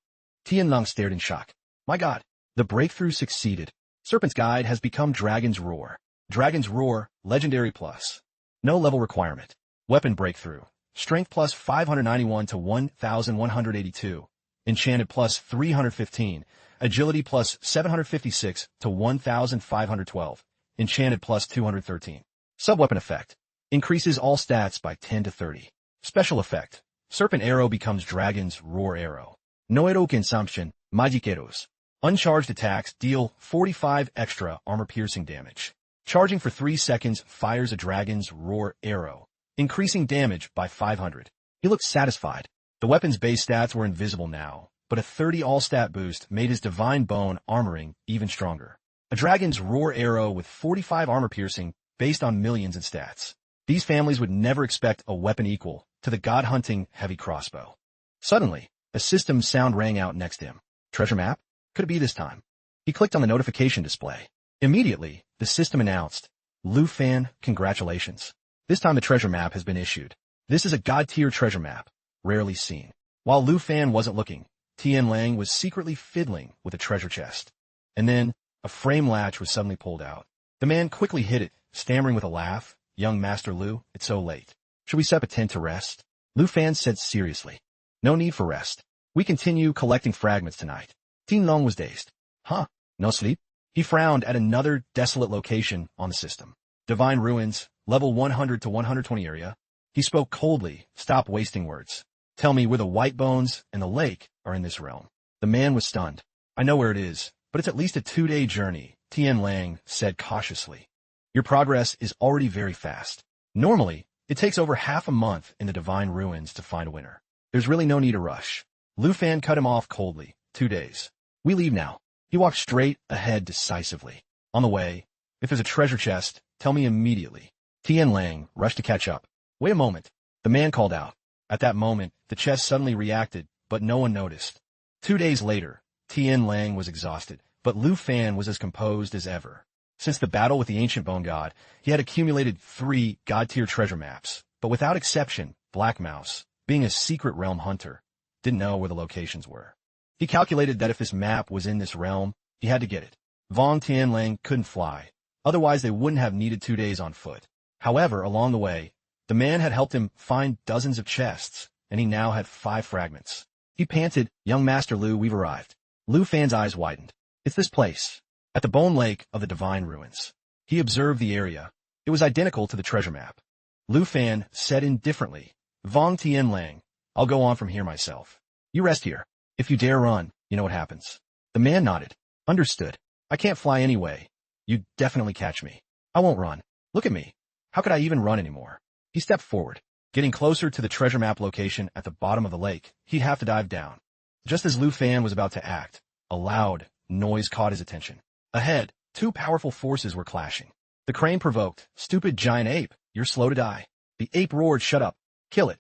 Tien Hung stared in shock. My god, the breakthrough succeeded. Serpent's Guide has become Dragon's Roar. Dragon's Roar, Legendary Plus. No level requirement. Weapon Breakthrough. Strength plus 591 to 1,182. Enchanted plus 315. Agility plus 756 to 1,512. Enchanted plus 213. Subweapon effect. Increases all stats by 10 to 30. Special effect. Serpent Arrow becomes Dragon's Roar Arrow. Noero Consumption, Magiqueros. Uncharged attacks deal 45 extra armor-piercing damage. Charging for 3 seconds fires a Dragon's Roar Arrow, increasing damage by 500. He looked satisfied. The weapon's base stats were invisible now, but a 30 all-stat boost made his Divine Bone Armoring even stronger. A Dragon's Roar Arrow with 45 armor-piercing based on millions in stats. These families would never expect a weapon equal to the god-hunting heavy crossbow. Suddenly, a system sound rang out next to him. Treasure map? Could it be this time? He clicked on the notification display. Immediately, the system announced, Lu Fan, congratulations. This time the treasure map has been issued. This is a god-tier treasure map, rarely seen. While Lu Fan wasn't looking, Tien Lang was secretly fiddling with a treasure chest. And then, a frame latch was suddenly pulled out. The man quickly hid it, stammering with a laugh. Young Master Lu, it's so late. Should we set up a tent to rest? Lu Fan said seriously. No need for rest. We continue collecting fragments tonight. Tien Hung was dazed. Huh? No sleep? He frowned at another desolate location on the system. Divine Ruins, level 100 to 120 area. He spoke coldly. Stop wasting words. Tell me where the White Bones and the lake are in this realm. The man was stunned. I know where it is, but it's at least a 2-day journey, Tien Lang said cautiously. Your progress is already very fast. Normally, it takes over half a month in the Divine Ruins to find a winner. There's really no need to rush. Lu Fan cut him off coldly. 2 days. We leave now. He walked straight ahead decisively. On the way, if there's a treasure chest, tell me immediately. Tien Lang rushed to catch up. Wait a moment. The man called out. At that moment, the chest suddenly reacted, but no one noticed. 2 days later, Tien Lang was exhausted, but Lu Fan was as composed as ever. Since the battle with the ancient bone god, he had accumulated 3 god-tier treasure maps, but without exception, Black Mouse, being a secret realm hunter, didn't know where the locations were. He calculated that if this map was in this realm, he had to get it. Vong Tianlang couldn't fly, otherwise they wouldn't have needed 2 days on foot. However, along the way, the man had helped him find dozens of chests, and he now had 5 fragments. He panted, "Young Master Lu, we've arrived." Lu Fan's eyes widened. "It's this place." At the Bone Lake of the Divine Ruins. He observed the area. It was identical to the treasure map. Lu Fan said indifferently, "Vong Tianlang, I'll go on from here myself. You rest here. If you dare run, you know what happens." The man nodded. "Understood. I can't fly anyway. You'd definitely catch me. I won't run. Look at me. How could I even run anymore?" He stepped forward. Getting closer to the treasure map location at the bottom of the lake, he'd have to dive down. Just as Lu Fan was about to act, a loud noise caught his attention. Ahead, 2 powerful forces were clashing. The crane provoked, "Stupid giant ape, you're slow to die." The ape roared, "Shut up. Kill it."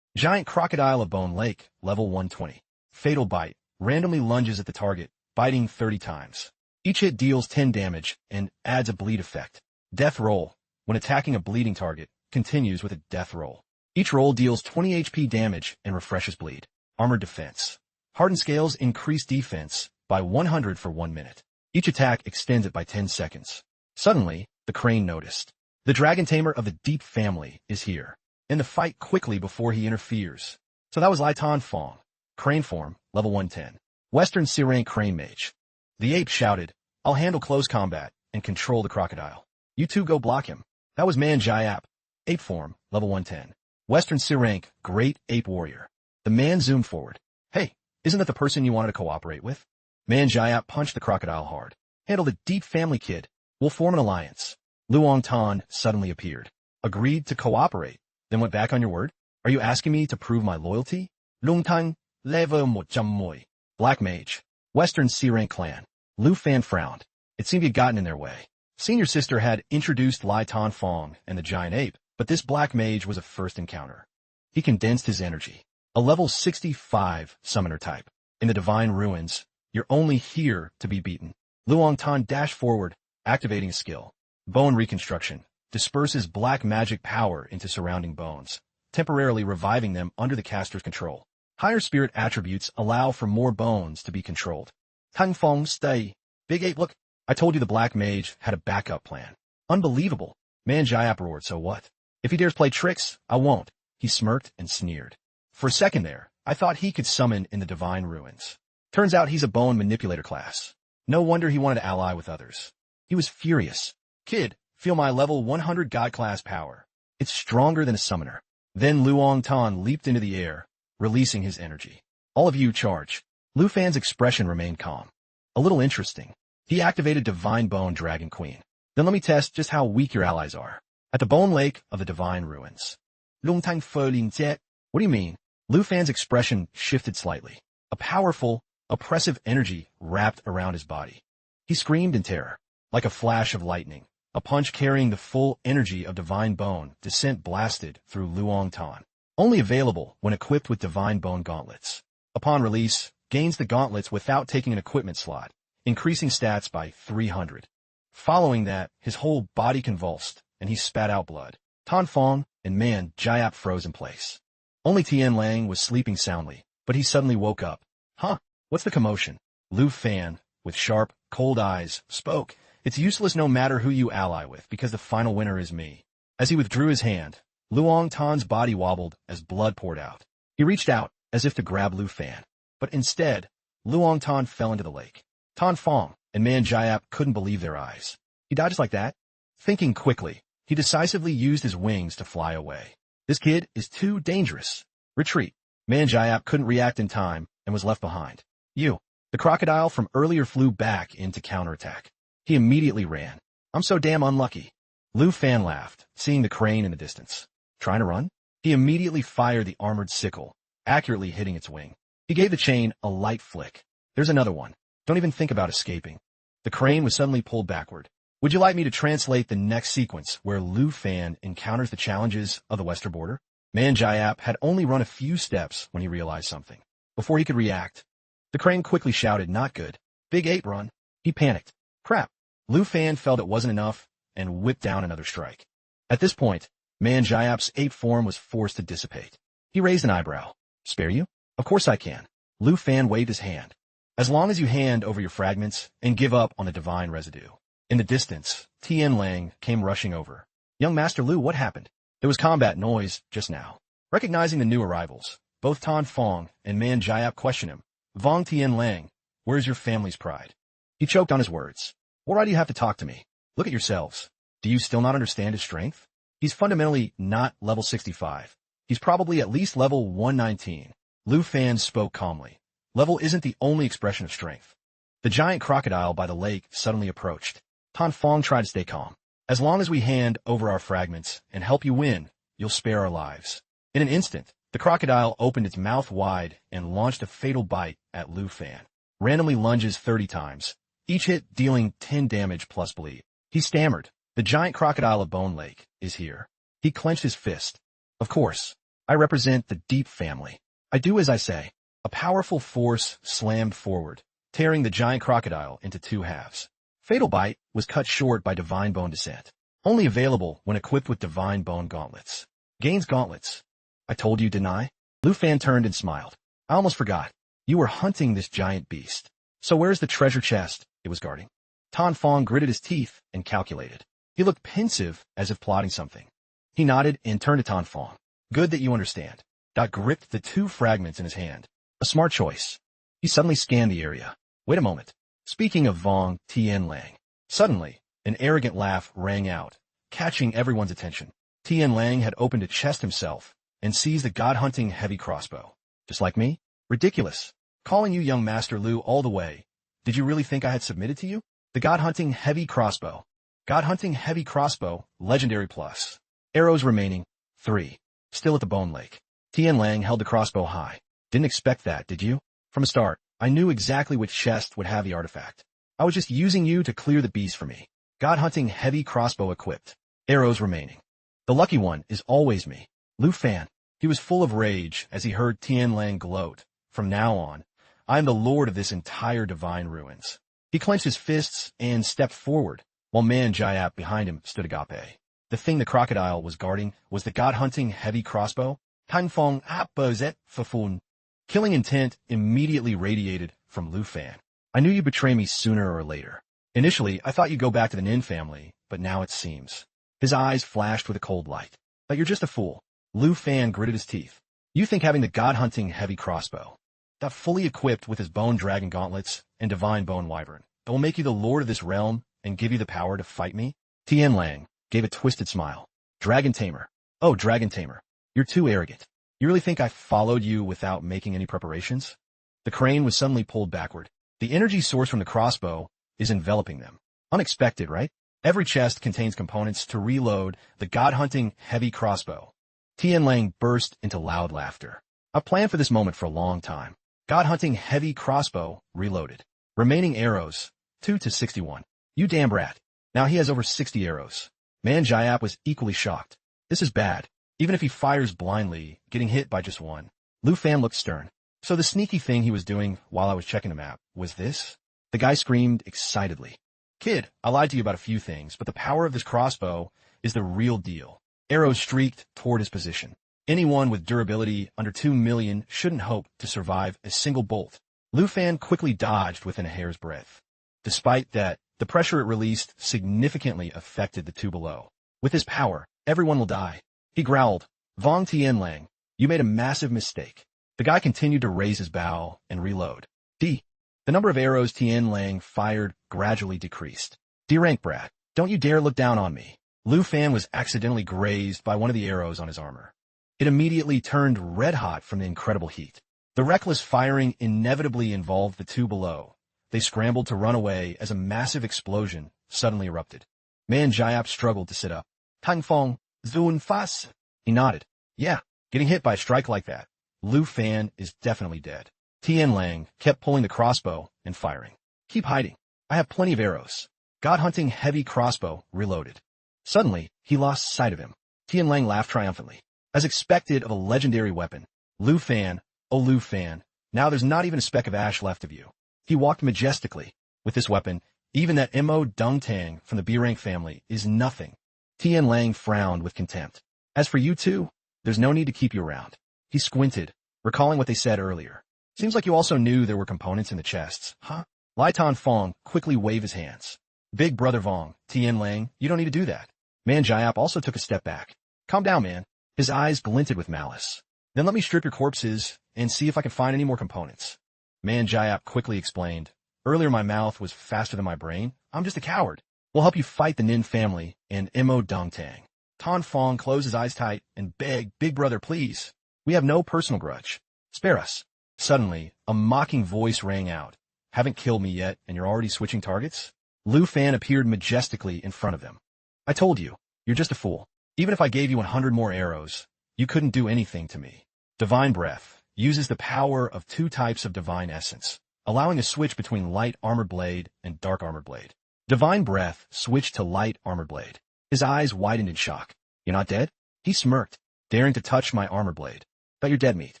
Giant crocodile of Bone Lake, level 120. Fatal bite, randomly lunges at the target, biting 30 times. Each hit deals 10 damage and adds a bleed effect. Death roll, when attacking a bleeding target, continues with a death roll. Each roll deals 20 HP damage and refreshes bleed. Armored defense. Hardened scales increase defense by 100 for 1 minute. Each attack extends it by 10 seconds. Suddenly, the crane noticed. The dragon tamer of the Deep family is here. End the fight quickly before he interferes. So that was Tien Hung. Crane form, level 110. Western C rank crane mage. The ape shouted, "I'll handle close combat and control the crocodile. You two go block him." That was Man Jayap. Ape form, level 110. Western C rank great ape warrior. The man zoomed forward. "Hey, isn't that the person you wanted to cooperate with?" Man Jayap punched the crocodile hard. "Handle the Deep family, kid. We'll form an alliance." Luong Tan suddenly appeared. "Agreed to cooperate, then went back on your word? Are you asking me to prove my loyalty?" Lung Tan, level mo jam moi. Black mage. Western C rank clan. Lu Fan frowned. It seemed he'd gotten in their way. Senior sister had introduced Tien Hung and the giant ape, but this black mage was a first encounter. He condensed his energy. A level 65 summoner type. In the Divine Ruins, you're only here to be beaten. Luong Tan dashed forward, activating a skill. Bone Reconstruction. Disperses black magic power into surrounding bones, temporarily reviving them under the caster's control. Higher spirit attributes allow for more bones to be controlled. Tang Fong, stay. Big Ape, look. I told you the black mage had a backup plan. Unbelievable. Man Jayap roared, "So what? If he dares play tricks, I won't." He smirked and sneered. For a second there, I thought he could summon in the Divine Ruins. Turns out he's a bone manipulator class. No wonder he wanted to ally with others. He was furious. "Kid, feel my level 100 god class power. It's stronger than a summoner." Then Luong Tan leaped into the air, releasing his energy. "All of you charge." Lu Fan's expression remained calm. A little interesting. He activated Divine Bone Dragon Queen. "Then let me test just how weak your allies are." At the Bone Lake of the Divine Ruins. Lung Tang Fo Lin Jiet. What do you mean? Lu Fan's expression shifted slightly. A powerful, oppressive energy wrapped around his body. He screamed in terror. Like a flash of lightning, a punch carrying the full energy of Divine Bone descent blasted through Luong Tan. Only available when equipped with Divine Bone gauntlets. Upon release, gains the gauntlets without taking an equipment slot, increasing stats by 300. Following that, his whole body convulsed, and he spat out blood. Tan Fong and Man Jayap froze in place. Only Tien Lang was sleeping soundly, but he suddenly woke up. "Huh? What's the commotion?" Lu Fan, with sharp, cold eyes, spoke. "It's useless no matter who you ally with, because the final winner is me." As he withdrew his hand, Luong Tan's body wobbled as blood poured out. He reached out, as if to grab Lu Fan. But instead, Luong Tan fell into the lake. Tan Fong and Man Jayap couldn't believe their eyes. He died just like that? Thinking quickly, he decisively used his wings to fly away. "This kid is too dangerous. Retreat." Man Jayap couldn't react in time and was left behind. "You." The crocodile from earlier flew back in to counterattack. He immediately ran. "I'm so damn unlucky." Lu Fan laughed, seeing the crane in the distance. "Trying to run?" He immediately fired the armored sickle, accurately hitting its wing. He gave the chain a light flick. "There's another one. Don't even think about escaping." The crane was suddenly pulled backward. Would you like me to translate the next sequence where Lu Fan encounters the challenges of the Western border? Man Jayap had only run a few steps when he realized something. Before he could react, the crane quickly shouted, "Not good. Big Ape, run." He panicked. "Crap. Lu Fan felt it wasn't enough and whipped down another strike. At this point, Man Jiap's ape form was forced to dissipate. He raised an eyebrow. Spare you? Of course I can. Lu Fan waved his hand. As long as you hand over your fragments and give up on the divine residue. In the distance, Tien Hung came rushing over. Young Master Lu, what happened? There was combat noise just now. Recognizing the new arrivals, both Tan Fong and Man Jiap questioned him. Vong Tien Hung, where's your family's pride? He choked on his words. Why do you have to talk to me? Look at yourselves. Do you still not understand his strength? He's fundamentally not level 65. He's probably at least level 119. Lu Fan spoke calmly. Level isn't the only expression of strength. The giant crocodile by the lake suddenly approached. Tan Fong tried to stay calm. As long as we hand over our fragments and help you win, you'll spare our lives. In an instant, the crocodile opened its mouth wide and launched a fatal bite at Lu Fan. Randomly lunges 30 times, each hit dealing 10 damage plus bleed. He stammered. The giant crocodile of Bone Lake is here. He clenched his fist. Of course, I represent the Deep family. I do as I say. A powerful force slammed forward, tearing the giant crocodile into two halves. Fatal Bite was cut short by Divine Bone Descent, only available when equipped with Divine Bone Gauntlets. Gains Gauntlets. I told you, didn't I? Lu Fan turned and smiled. I almost forgot. You were hunting this giant beast. So where's the treasure chest it was guarding? Tan Fong gritted his teeth and calculated. He looked pensive as if plotting something. He nodded and turned to Tan Fong. Good that you understand. Dot gripped the two fragments in his hand. A smart choice. He suddenly scanned the area. Wait a moment. Speaking of Vong Tien Hung. Suddenly, an arrogant laugh rang out, catching everyone's attention. Tien Hung had opened a chest himself and seized the god-hunting heavy crossbow. Just like me? Ridiculous. Calling you young Master Lu all the way. Did you really think I had submitted to you? The god-hunting heavy crossbow. God-hunting heavy crossbow, legendary plus. Arrows remaining, 3. Still at the Bone Lake. Tien Hung held the crossbow high. Didn't expect that, did you? From the start, I knew exactly which chest would have the artifact. I was just using you to clear the beast for me. God-hunting heavy crossbow equipped. Arrows remaining. The lucky one is always me. Lu Fan. He was full of rage as he heard Tien Hung gloat. From now on, I am the lord of this entire divine ruins. He clenched his fists and stepped forward, while Man Jiap behind him stood agape. The thing the crocodile was guarding was the god-hunting heavy crossbow. Tan Fong apozet fafun. Killing intent immediately radiated from Lu Fan. I knew you'd betray me sooner or later. Initially, I thought you'd go back to the Nin family, but now it seems. His eyes flashed with a cold light. But you're just a fool. Lu Fan gritted his teeth. You think having the god-hunting heavy crossbow, that fully equipped with his bone dragon gauntlets and divine bone wyvern, that will make you the lord of this realm and give you the power to fight me? Tien Hung gave a twisted smile. Dragon Tamer. Oh, Dragon Tamer. You're too arrogant. You really think I followed you without making any preparations? The crane was suddenly pulled backward. The energy source from the crossbow is enveloping them. Unexpected, right? Every chest contains components to reload the god-hunting heavy crossbow. Tien Hung burst into loud laughter. I've planned for this moment for a long time. God-hunting heavy crossbow reloaded. Remaining arrows, 2 to 61. You damn rat. Now he has over 60 arrows. Man Jiap was equally shocked. This is bad. Even if he fires blindly, getting hit by just one. Lu Fan looked stern. So the sneaky thing he was doing while I was checking the map was this? The guy screamed excitedly. Kid, I lied to you about a few things, but the power of this crossbow is the real deal. Arrows streaked toward his position. Anyone with durability under 2 million shouldn't hope to survive a single bolt. Lu Fan quickly dodged within a hair's breadth. Despite that, the pressure it released significantly affected the two below. With his power, everyone will die. He growled, Vong Tien Hung, you made a massive mistake. The guy continued to raise his bow and reload. The number of arrows Tien Hung fired gradually decreased. D-rank brat, don't you dare look down on me. Lu Fan was accidentally grazed by one of the arrows on his armor. It immediately turned red-hot from the incredible heat. The reckless firing inevitably involved the two below. They scrambled to run away as a massive explosion suddenly erupted. Man Jiap struggled to sit up. Tan Fong, Zun Fas. He nodded. Yeah, getting hit by a strike like that. Lu Fan is definitely dead. Tien Hung kept pulling the crossbow and firing. Keep hiding. I have plenty of arrows. God-hunting heavy crossbow reloaded. Suddenly, he lost sight of him. Tien Hung laughed triumphantly. As expected of a legendary weapon, Lu Fan, oh Lu Fan, now there's not even a speck of ash left of you. He walked majestically. With this weapon, Even that Mo Dungtang from the B-rank family is nothing. Tien Lang frowned with contempt. As for you two, there's no need to keep you around. He squinted, recalling what they said earlier. Seems like you also knew there were components in the chests, huh? Lai Tan Fong quickly waved his hands. Big brother Vong, Tien Lang, you don't need to do that. Man Jiap also took a step back. Calm down, man. His eyes glinted with malice. Then let me strip your corpses and see if I can find any more components. Man Jiap quickly explained. Earlier my mouth was faster than my brain. I'm just a coward. We'll help you fight the Nin family and Mo Dongtang. Tan Fong closed his eyes tight and begged, Big brother, please. We have no personal grudge. Spare us. Suddenly, a mocking voice rang out. Haven't killed me yet, and you're already switching targets? Lu Fan appeared majestically in front of them. I told you, you're just a fool. Even if I gave you 100 more arrows, you couldn't do anything to me. Divine Breath uses the power of 2 types of divine essence, allowing a switch between light armored blade and dark armored blade. Divine Breath switched to light armored blade. His eyes widened in shock. You're not dead? He smirked, daring to touch my armored blade. Bet you're dead meat.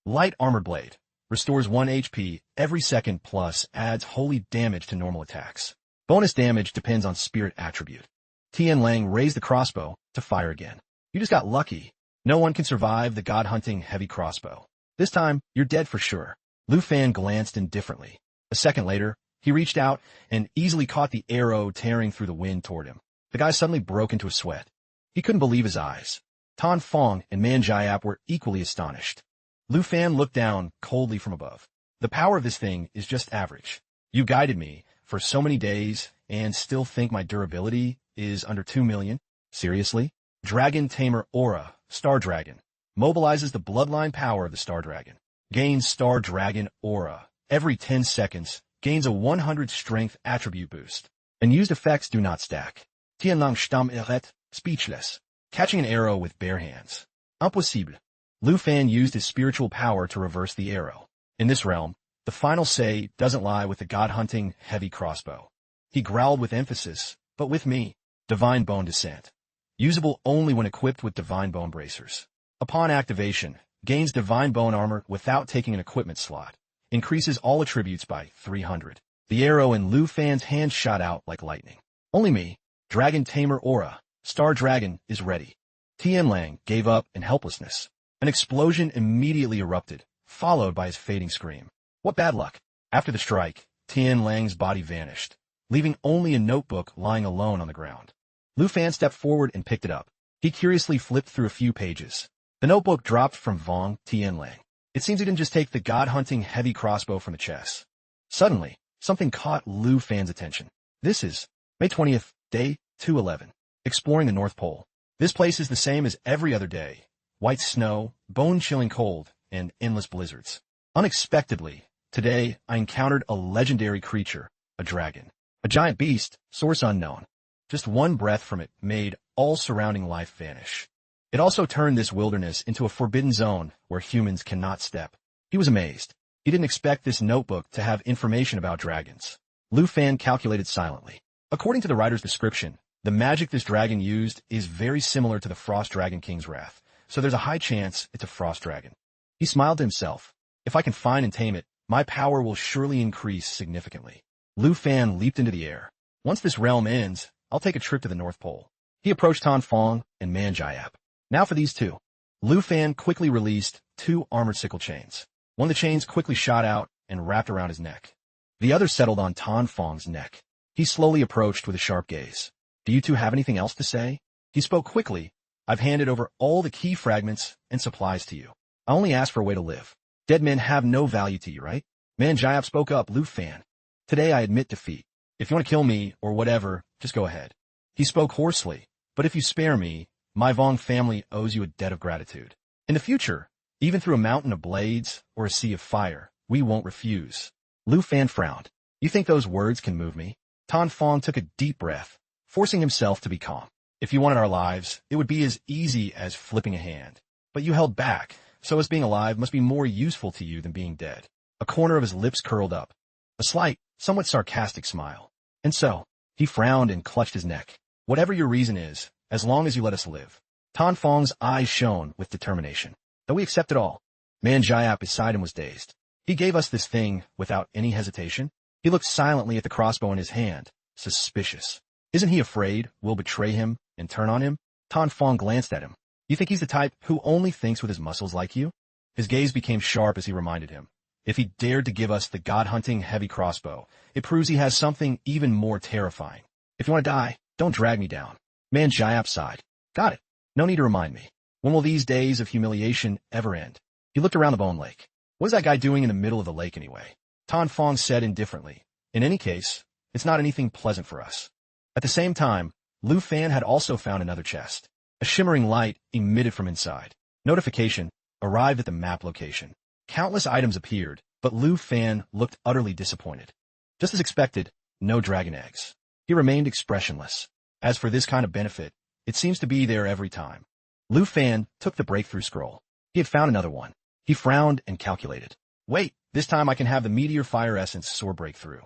Light armored blade restores 1 HP every second plus adds holy damage to normal attacks. Bonus damage depends on spirit attribute. Tien Lang raised the crossbow to fire again. You just got lucky. No one can survive the god-hunting heavy crossbow. This time, you're dead for sure. Lu Fan glanced indifferently. A second later, he reached out and easily caught the arrow tearing through the wind toward him. The guy suddenly broke into a sweat. He couldn't believe his eyes. Tan Fong and Man Jiap were equally astonished. Lu Fan looked down coldly from above. The power of this thing is just average. You guided me for so many days and still think my durability is under 2 million? Seriously? Dragon Tamer Aura, Star Dragon. Mobilizes the bloodline power of the Star Dragon. Gains Star Dragon Aura. Every 10 seconds, gains a 100 strength attribute boost. Unused effects do not stack. Tien Lang Stamm Eret, speechless. Catching an arrow with bare hands. Impossible. Lu Fan used his spiritual power to reverse the arrow. In this realm, the final say doesn't lie with the god-hunting heavy crossbow. He growled with emphasis, but with me, Divine Bone Descent. Usable only when equipped with Divine Bone Bracers. Upon activation, gains Divine Bone Armor without taking an equipment slot. Increases all attributes by 300. The arrow in Lu Fan's hand shot out like lightning. Only me, Dragon Tamer Aura, Star Dragon, is ready. Tien Lang gave up in helplessness. An explosion immediately erupted, followed by his fading scream. What bad luck. After the strike, Tien Lang's body vanished, leaving only a notebook lying alone on the ground. Lu Fan stepped forward and picked it up. He curiously flipped through a few pages. The notebook dropped from Vong Tien Lang. It seems he didn't just take the god-hunting heavy crossbow from the chest. Suddenly, something caught Lu Fan's attention. This is May 20th, day 211. Exploring the North Pole. This place is the same as every other day. White snow, bone-chilling cold, and endless blizzards. Unexpectedly, today I encountered a legendary creature, a dragon. A giant beast, source unknown. Just one breath from it made all surrounding life vanish. It also turned this wilderness into a forbidden zone where humans cannot step. He was amazed. He didn't expect this notebook to have information about dragons. Lu Fan calculated silently. According to the writer's description, the magic this dragon used is very similar to the Frost Dragon King's Wrath, so there's a high chance it's a frost dragon. He smiled to himself. If I can find and tame it, my power will surely increase significantly. Lu Fan leaped into the air. Once this realm ends, I'll take a trip to the North Pole. He approached Tan Fong and Man Jiap. Now for these two. Lu Fan quickly released 2 armored sickle chains. One of the chains quickly shot out and wrapped around his neck. The other settled on Tan Fong's neck. He slowly approached with a sharp gaze. Do you two have anything else to say? He spoke quickly. I've handed over all the key fragments and supplies to you. I only asked for a way to live. Dead men have no value to you, right? Man Jiap spoke up, Lu Fan. Today I admit defeat. If you want to kill me or whatever, just go ahead. He spoke hoarsely. But if you spare me, my Vong family owes you a debt of gratitude. In the future, even through a mountain of blades or a sea of fire, we won't refuse. Lu Fan frowned. You think those words can move me? Tan Fong took a deep breath, forcing himself to be calm. If you wanted our lives, it would be as easy as flipping a hand. But you held back, so us being alive must be more useful to you than being dead. A corner of his lips curled up. A slight, somewhat sarcastic smile. And so, he frowned and clutched his neck. Whatever your reason is, as long as you let us live. Tan Fong's eyes shone with determination. Though we accept it all. Man Jiap beside him was dazed. He gave us this thing without any hesitation. He looked silently at the crossbow in his hand, Suspicious. Isn't he afraid we'll betray him and turn on him? Tan Fong glanced at him. You think he's the type who only thinks with his muscles like you? His gaze became sharp as he reminded him. If he dared to give us the god-hunting heavy crossbow, it proves he has something even more terrifying. If you want to die, don't drag me down. Man Jayap sighed. Got it. No need to remind me. When will these days of humiliation ever end? He looked around the Bone Lake. What is that guy doing in the middle of the lake anyway? Tan Fong said indifferently. In any case, it's not anything pleasant for us. At the same time, Lu Fan had also found another chest. A shimmering light emitted from inside. Notification arrived at the map location. Countless items appeared, but Lu Fan looked utterly disappointed. Just as expected, no dragon eggs. He remained expressionless. As for this kind of benefit, it seems to be there every time. Lu Fan took the breakthrough scroll. He had found another one. He frowned and calculated. Wait, this time I can have the Meteor Fire Essence sword breakthrough.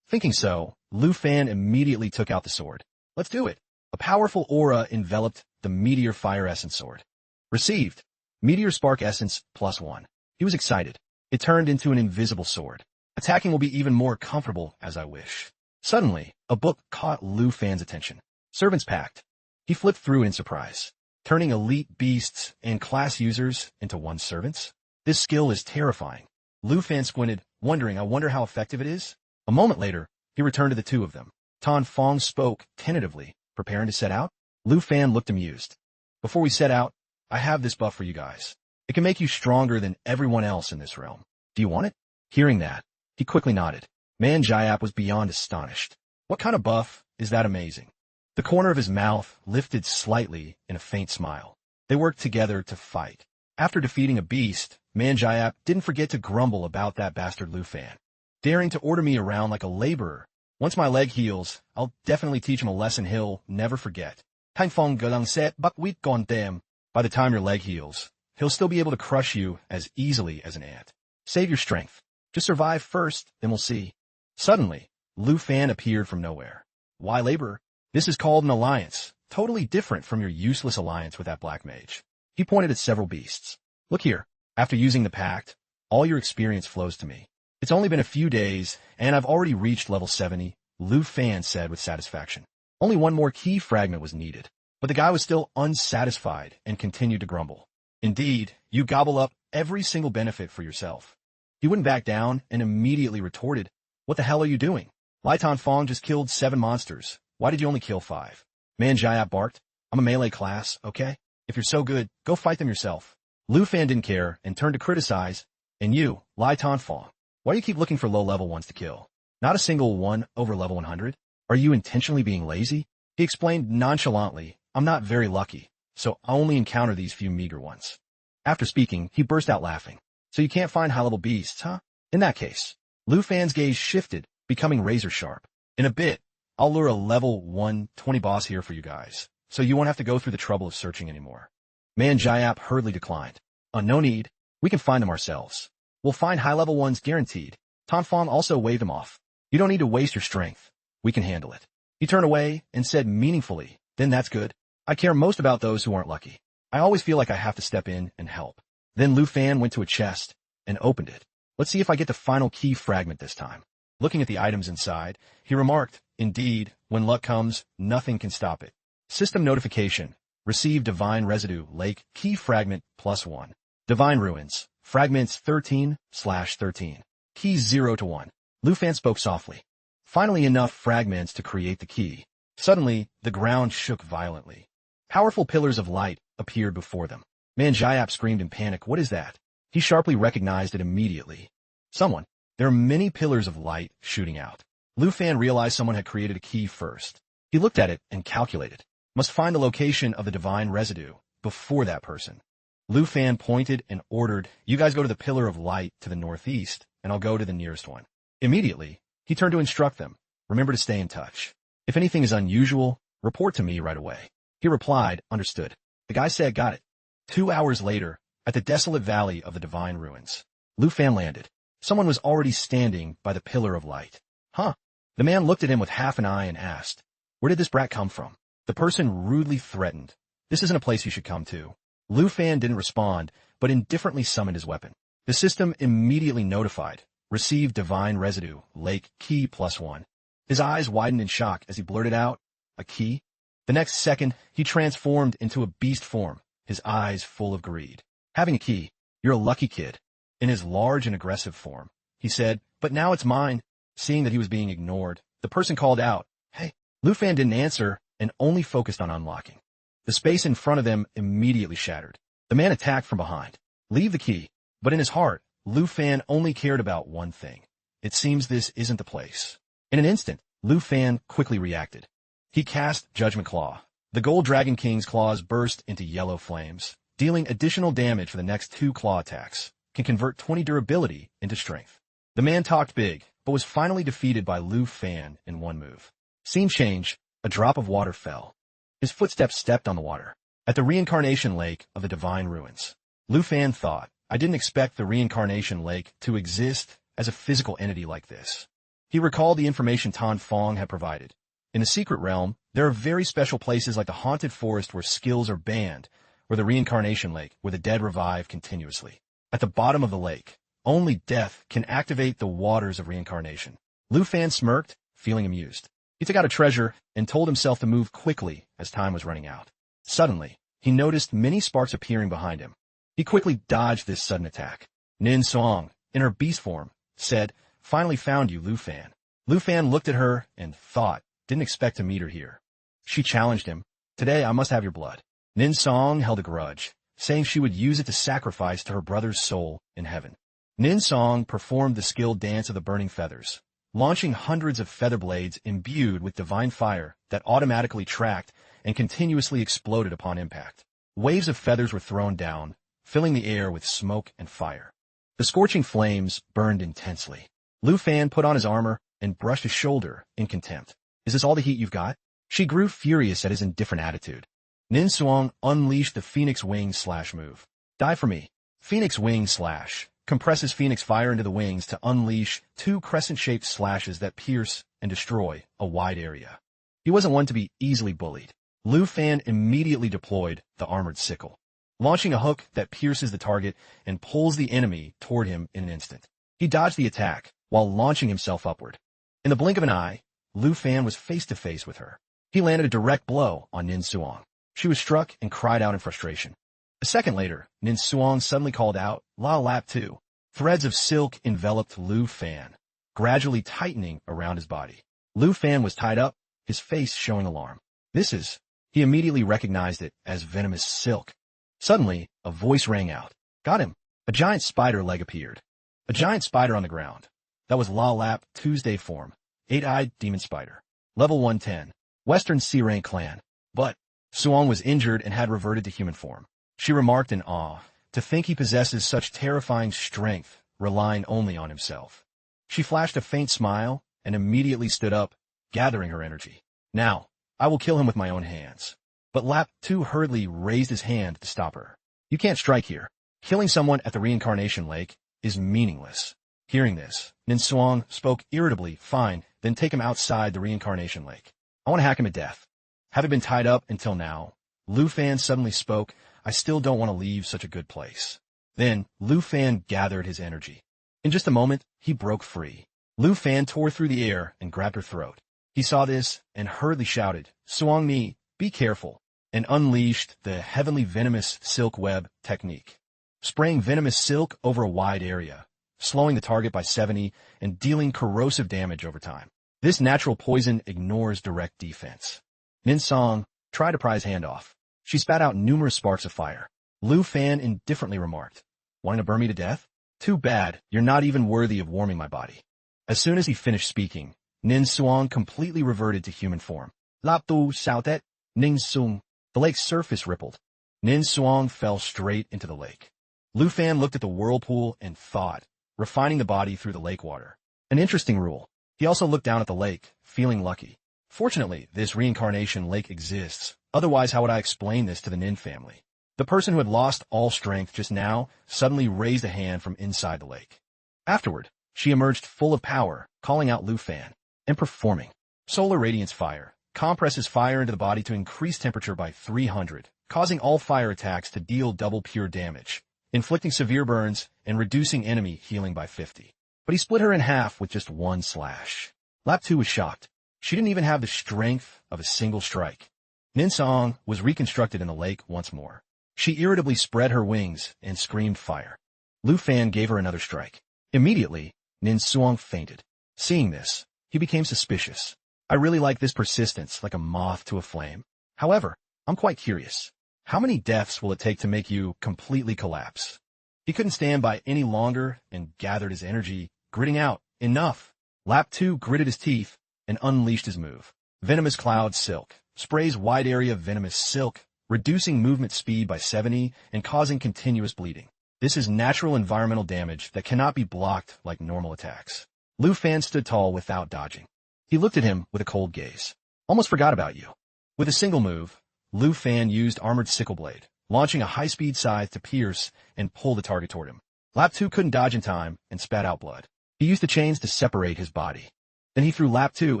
Thinking so, Lu Fan immediately took out the sword. Let's do it. A powerful aura enveloped the Meteor Fire Essence sword. Received. Meteor Spark Essence +1. He was excited. It turned into an invisible sword. Attacking will be even more comfortable as I wish. Suddenly, a book caught Lu Fan's attention. Servants Pact. He flipped through it in surprise. Turning elite beasts and class users into one's servants? This skill is terrifying. Lu Fan squinted, wondering, I wonder how effective it is? A moment later, he returned to the two of them. Tan Fong spoke tentatively, preparing to set out. Lu Fan looked amused. Before we set out, I have this buff for you guys. It can make you stronger than everyone else in this realm. Do you want it? Hearing that, he quickly nodded. Man Jayap was beyond astonished. What kind of buff is that amazing? The corner of his mouth lifted slightly in a faint smile. They worked together to fight. After defeating a beast, Man Jayap didn't forget to grumble about that bastard Lu Fan. Daring to order me around like a laborer. Once my leg heals, I'll definitely teach him a lesson he'll never forget. Tan Fong galang set buckwheat gone damn. By the time your leg heals, he'll still be able to crush you as easily as an ant. Save your strength. Just survive first, then we'll see. Suddenly, Lu Fan appeared from nowhere. Why laborer? This is called an alliance, totally different from your useless alliance with that black mage. He pointed at several beasts. Look here, after using the pact, all your experience flows to me. It's only been a few days, and I've already reached level 70, Lu Fan said with satisfaction. Only one more key fragment was needed, but the guy was still unsatisfied and continued to grumble. Indeed, you gobble up every single benefit for yourself. He wouldn't back down and immediately retorted, What the hell are you doing? Lai Tan Fong just killed 7 monsters. Why did you only kill 5? Man Jayap barked, I'm a melee class, okay? If you're so good, go fight them yourself. Lu Fan didn't care and turned to criticize, and you, Lai Tan Fong, why do you keep looking for low-level ones to kill? Not a single one over level 100? Are you intentionally being lazy? He explained nonchalantly, I'm not very lucky, so I only encounter these few meager ones. After speaking, he burst out laughing. So you can't find high-level beasts, huh? In that case, Lu Fan's gaze shifted, becoming razor-sharp. In a bit, I'll lure a level 120 boss here for you guys, so you won't have to go through the trouble of searching anymore. Man Jayap hurriedly declined. No need. We can find them ourselves. We'll find high-level ones guaranteed. Tan Fong also waved him off. You don't need to waste your strength. We can handle it. He turned away and said meaningfully, then that's good. I care most about those who aren't lucky. I always feel like I have to step in and help. Then Lu Fan went to a chest and opened it. Let's see if I get the final key fragment this time. Looking at the items inside, he remarked, indeed, when luck comes, nothing can stop it. System notification. Receive Divine Residue Lake Key Fragment +1. Divine Ruins. Fragments 13/13. Keys 0 to 1. Lu Fan spoke softly. Finally enough fragments to create the key. Suddenly, the ground shook violently. Powerful pillars of light appeared before them. Man Jayap screamed in panic, what is that? He sharply recognized it immediately. Someone. There are many pillars of light shooting out. Lu Fan realized someone had created a key first. He looked at it and calculated. Must find the location of the divine residue before that person. Lu Fan pointed and ordered, you guys go to the pillar of light to the northeast, and I'll go to the nearest one. Immediately, he turned to instruct them. Remember to stay in touch. If anything is unusual, report to me right away. He replied, understood. The guy said, got it. 2 hours later, at the desolate valley of the divine ruins, Lu Fan landed. Someone was already standing by the pillar of light. Huh? The man looked at him with half an eye and asked, where did this brat come from? The person rudely threatened, this isn't a place you should come to. Lu Fan didn't respond, but indifferently summoned his weapon. The system immediately notified, received divine residue, lake key +1. His eyes widened in shock as he blurted out, "A key?" The next second, he transformed into a beast form, his eyes full of greed. "Having a key. You're a lucky kid." In his large and aggressive form, he said, "But now it's mine." Seeing that he was being ignored, the person called out, "Hey." Lu Fan didn't answer and only focused on unlocking. The space in front of them immediately shattered. The man attacked from behind. "Leave the key." But in his heart, Lu Fan only cared about one thing. It seems this isn't the place. In an instant, Lu Fan quickly reacted. He cast Judgment Claw. The Gold Dragon King's claws burst into yellow flames, dealing additional damage for the next 2 claw attacks, can convert 20 durability into strength. The man talked big, but was finally defeated by Lu Fan in one move. Scene change, a drop of water fell. His footsteps stepped on the water. At the reincarnation lake of the divine ruins. Lu Fan thought, "I didn't expect the reincarnation lake to exist as a physical entity like this." He recalled the information Tan Fong had provided. In the secret realm, there are very special places like the haunted forest where skills are banned, or the reincarnation lake where the dead revive continuously. At the bottom of the lake, only death can activate the waters of reincarnation. Lu Fan smirked, feeling amused. He took out a treasure and told himself to move quickly as time was running out. Suddenly, he noticed many sparks appearing behind him. He quickly dodged this sudden attack. Nin Song, in her beast form, said, "Finally found you, Lu Fan." Lu Fan looked at her and thought, didn't expect to meet her here. She challenged him, "Today I must have your blood." Nin Song held a grudge, saying she would use it to sacrifice to her brother's soul in heaven. Nin Song performed the skilled dance of the burning feathers, launching hundreds of feather blades imbued with divine fire that automatically tracked and continuously exploded upon impact. Waves of feathers were thrown down, filling the air with smoke and fire. The scorching flames burned intensely. Lu Fan put on his armor and brushed his shoulder in contempt. "Is this all the heat you've got?" She grew furious at his indifferent attitude. Nin Suong unleashed the Phoenix Wing Slash move. "Die for me." Phoenix Wing Slash compresses Phoenix fire into the wings to unleash 2 crescent-shaped slashes that pierce and destroy a wide area. He wasn't one to be easily bullied. Lu Fan immediately deployed the armored sickle, launching a hook that pierces the target and pulls the enemy toward him in an instant. He dodged the attack while launching himself upward. In the blink of an eye, Lu Fan was face-to-face with her. He landed a direct blow on Nin Suong. She was struck and cried out in frustration. A second later, Nin Suong suddenly called out, "La Lap 2." Threads of silk enveloped Lu Fan, gradually tightening around his body. Lu Fan was tied up, his face showing alarm. He immediately recognized it as venomous silk. Suddenly, a voice rang out. "Got him." A giant spider leg appeared. A giant spider on the ground. That was La Lap Tuesday form, 8-eyed demon spider. Level 110, Western C-rank clan. But Suong was injured and had reverted to human form. She remarked in awe, "To think he possesses such terrifying strength, relying only on himself." She flashed a faint smile and immediately stood up, gathering her energy. "Now, I will kill him with my own hands." But Lap 2 hurriedly raised his hand to stop her. "You can't strike here. Killing someone at the reincarnation lake is meaningless." Hearing this, Nin Suong spoke irritably, "Fine, then take him outside the reincarnation lake. I want to hack him to death." Having been tied up until now, Lu Fan suddenly spoke, "I still don't want to leave such a good place." Then, Lu Fan gathered his energy. In just a moment, he broke free. Lu Fan tore through the air and grabbed her throat. He saw this and hurriedly shouted, "Suong Mi, be careful," and unleashed the heavenly venomous silk web technique, spraying venomous silk over a wide area, slowing the target by 70 and dealing corrosive damage over time. This natural poison ignores direct defense. Nin Song tried to pry his hand off. She spat out numerous sparks of fire. Lu Fan indifferently remarked, "Wanting to burn me to death? Too bad, you're not even worthy of warming my body." As soon as he finished speaking, Nin Suong completely reverted to human form. "Lap Tu Sautet, Ning Sung." The lake's surface rippled. Nin Suong fell straight into the lake. Lu Fan looked at the whirlpool and thought, refining the body through the lake water. An interesting rule. He also looked down at the lake, feeling lucky. Fortunately, this reincarnation lake exists. Otherwise, how would I explain this to the Nin family? The person who had lost all strength just now suddenly raised a hand from inside the lake. Afterward, she emerged full of power, calling out Lu Fan, and performing. Solar Radiance Fire compresses fire into the body to increase temperature by 300, causing all fire attacks to deal double pure damage, inflicting severe burns and reducing enemy healing by 50. But he split her in half with just one slash. Lap 2 was shocked. She didn't even have the strength of a single strike. Nin Song was reconstructed in the lake once more. She irritably spread her wings and screamed fire. Lu Fan gave her another strike. Immediately, Nin Suong fainted. Seeing this, he became suspicious. I really like this persistence, like a moth to a flame. However, I'm quite curious. How many deaths will it take to make you completely collapse? He couldn't stand by any longer and gathered his energy, gritting out, enough. Lap 2 gritted his teeth and unleashed his move. Venomous Cloud Silk sprays wide area venomous silk, reducing movement speed by 70 and causing continuous bleeding. This is natural environmental damage that cannot be blocked like normal attacks. Lu Fan stood tall without dodging. He looked at him with a cold gaze. Almost forgot about you. With a single move, Lu Fan used Armored Sickle Blade, launching a high-speed scythe to pierce and pull the target toward him. Lap 2 couldn't dodge in time and spat out blood. He used the chains to separate his body. Then he threw Lap 2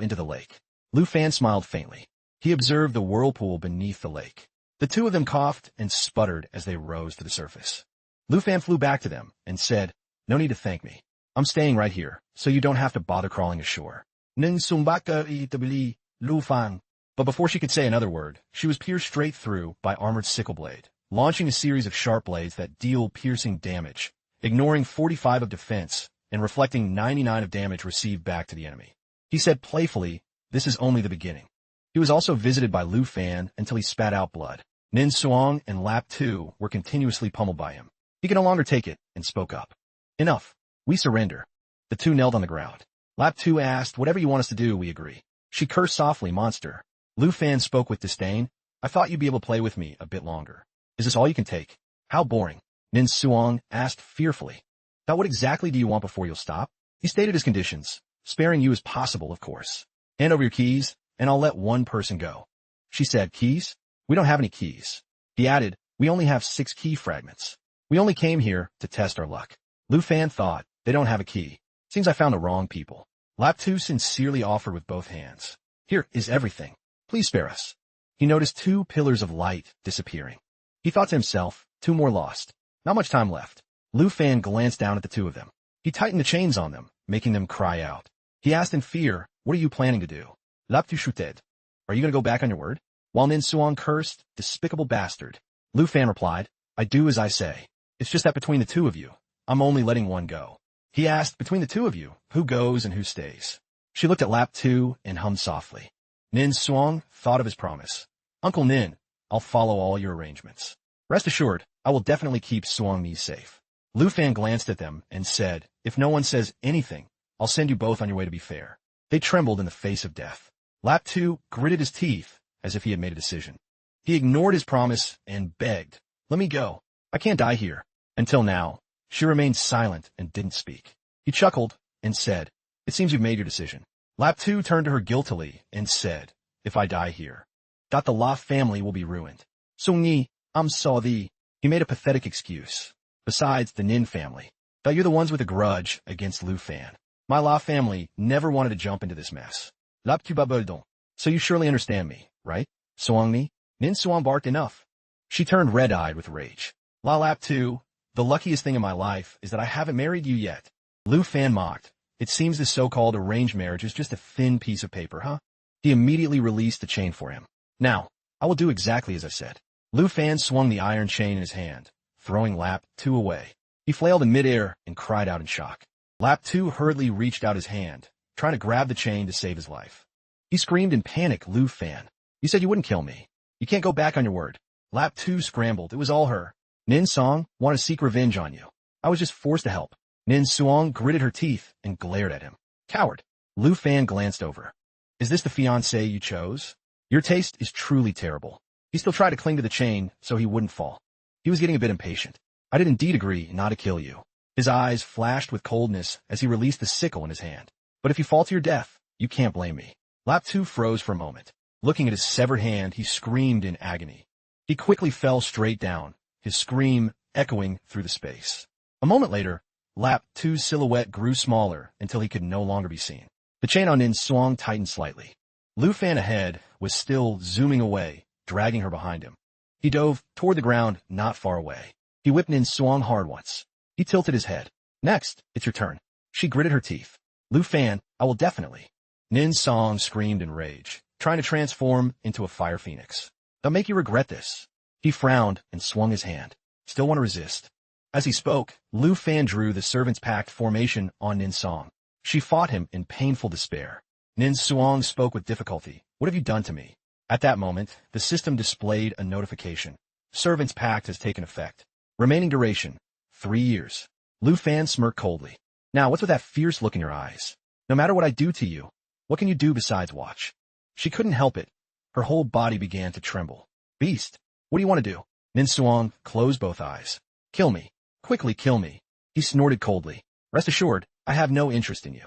into the lake. Lu Fan smiled faintly. He observed the whirlpool beneath the lake. The two of them coughed and sputtered as they rose to the surface. Lu Fan flew back to them and said, "No need to thank me. I'm staying right here, so you don't have to bother crawling ashore." Nin Sumbaka itabili, Lu Fan. But before she could say another word, she was pierced straight through by Armored Sickle Blade, launching a series of sharp blades that deal piercing damage, ignoring 45 of defense and reflecting 99 of damage received back to the enemy. He said playfully, "This is only the beginning." He was also visited by Lu Fan until he spat out blood. Nin Suong and Lap 2 were continuously pummeled by him. He could no longer take it and spoke up. "Enough. We surrender." The two knelt on the ground. Lap 2 asked, "Whatever you want us to do, we agree." She cursed softly, "Monster." Lu Fan spoke with disdain. "I thought you'd be able to play with me a bit longer. Is this all you can take?" "How boring." Nin Suong asked fearfully. "Now what exactly do you want before you'll stop?" He stated his conditions, sparing you as possible, of course. "Hand over your keys, and I'll let one person go." She said, "Keys? We don't have any keys." He added, "We only have 6 key fragments. We only came here to test our luck." Lu Fan thought, "They don't have a key. Seems I found the wrong people." Lap 2 sincerely offered with both hands. "Here is everything. Please spare us." He noticed 2 pillars of light disappearing. He thought to himself, 2 more lost. Not much time left. Lu Fan glanced down at the 2 of them. He tightened the chains on them, making them cry out. He asked in fear, "What are you planning to do?" Lap 2 chuted. "Are you going to go back on your word?" While Nin Suong cursed, "Despicable bastard," Lu Fan replied, "I do as I say. It's just that between the 2 of you, I'm only letting one go." He asked, "Between the 2 of you, who goes and who stays?" She looked at Lap 2 and hummed softly. Nin Suong thought of his promise. "Uncle Nin, I'll follow all your arrangements. Rest assured, I will definitely keep Suong Mi safe." Lu Fan glanced at them and said, "If no one says anything, I'll send you both on your way to be fair." They trembled in the face of death. Lap 2 gritted his teeth as if he had made a decision. He ignored his promise and begged, "Let me go. I can't die here." Until now, she remained silent and didn't speak. He chuckled and said, "It seems you've made your decision." Lap 2 turned to her guiltily and said, "If I die here, the La family will be ruined." "Sung Ni, I'm sorry." He made a pathetic excuse. "Besides the Nin family, you're the ones with a grudge against Lu Fan. My La family never wanted to jump into this mess. Lap 2 babeldon. So you surely understand me, right? Suong Ni?" Nin Suong barked enough. She turned red-eyed with rage. Lap 2, "The luckiest thing in my life is that I haven't married you yet." Lu Fan mocked. "It seems this so-called arranged marriage is just a thin piece of paper, huh?" He immediately released the chain for him. "Now, I will do exactly as I said." Lu Fan swung the iron chain in his hand, throwing Lap 2 away. He flailed in midair and cried out in shock. Lap 2 hurriedly reached out his hand, trying to grab the chain to save his life. He screamed in panic, "Lu Fan, you said you wouldn't kill me. You can't go back on your word." Lap 2 scrambled. It was all her. "Nin Song wanted to seek revenge on you. I was just forced to help." Nin Suong gritted her teeth and glared at him. "Coward." Lu Fan glanced over. "Is this the fiancé you chose? Your taste is truly terrible." He still tried to cling to the chain so he wouldn't fall. He was getting a bit impatient. "I did indeed agree not to kill you." His eyes flashed with coldness as he released the sickle in his hand. "But if you fall to your death, you can't blame me." Lap 2 froze for a moment. Looking at his severed hand, he screamed in agony. He quickly fell straight down, his scream echoing through the space. A moment later, Lap 2's silhouette grew smaller until he could no longer be seen. The chain on Nin Suong tightened slightly. Lu Fan ahead was still zooming away, dragging her behind him. He dove toward the ground not far away. He whipped Nin Suong hard once. He tilted his head. "Next, it's your turn." She gritted her teeth. "Lu Fan, I will definitely." Nin Song screamed in rage, trying to transform into a fire phoenix. They'll make you regret this. He frowned and swung his hand. Still want to resist. As he spoke, Lu Fan drew the Servants' Pact formation on Nin Song. She fought him in painful despair. Nin Suong spoke with difficulty. What have you done to me? At that moment, the system displayed a notification. Servants' Pact has taken effect. Remaining duration, 3 years. Lu Fan smirked coldly. Now, what's with that fierce look in your eyes? No matter what I do to you, what can you do besides watch? She couldn't help it. Her whole body began to tremble. Beast, what do you want to do? Nin Suong closed both eyes. Kill me. Quickly kill me. He snorted coldly. Rest assured, I have no interest in you.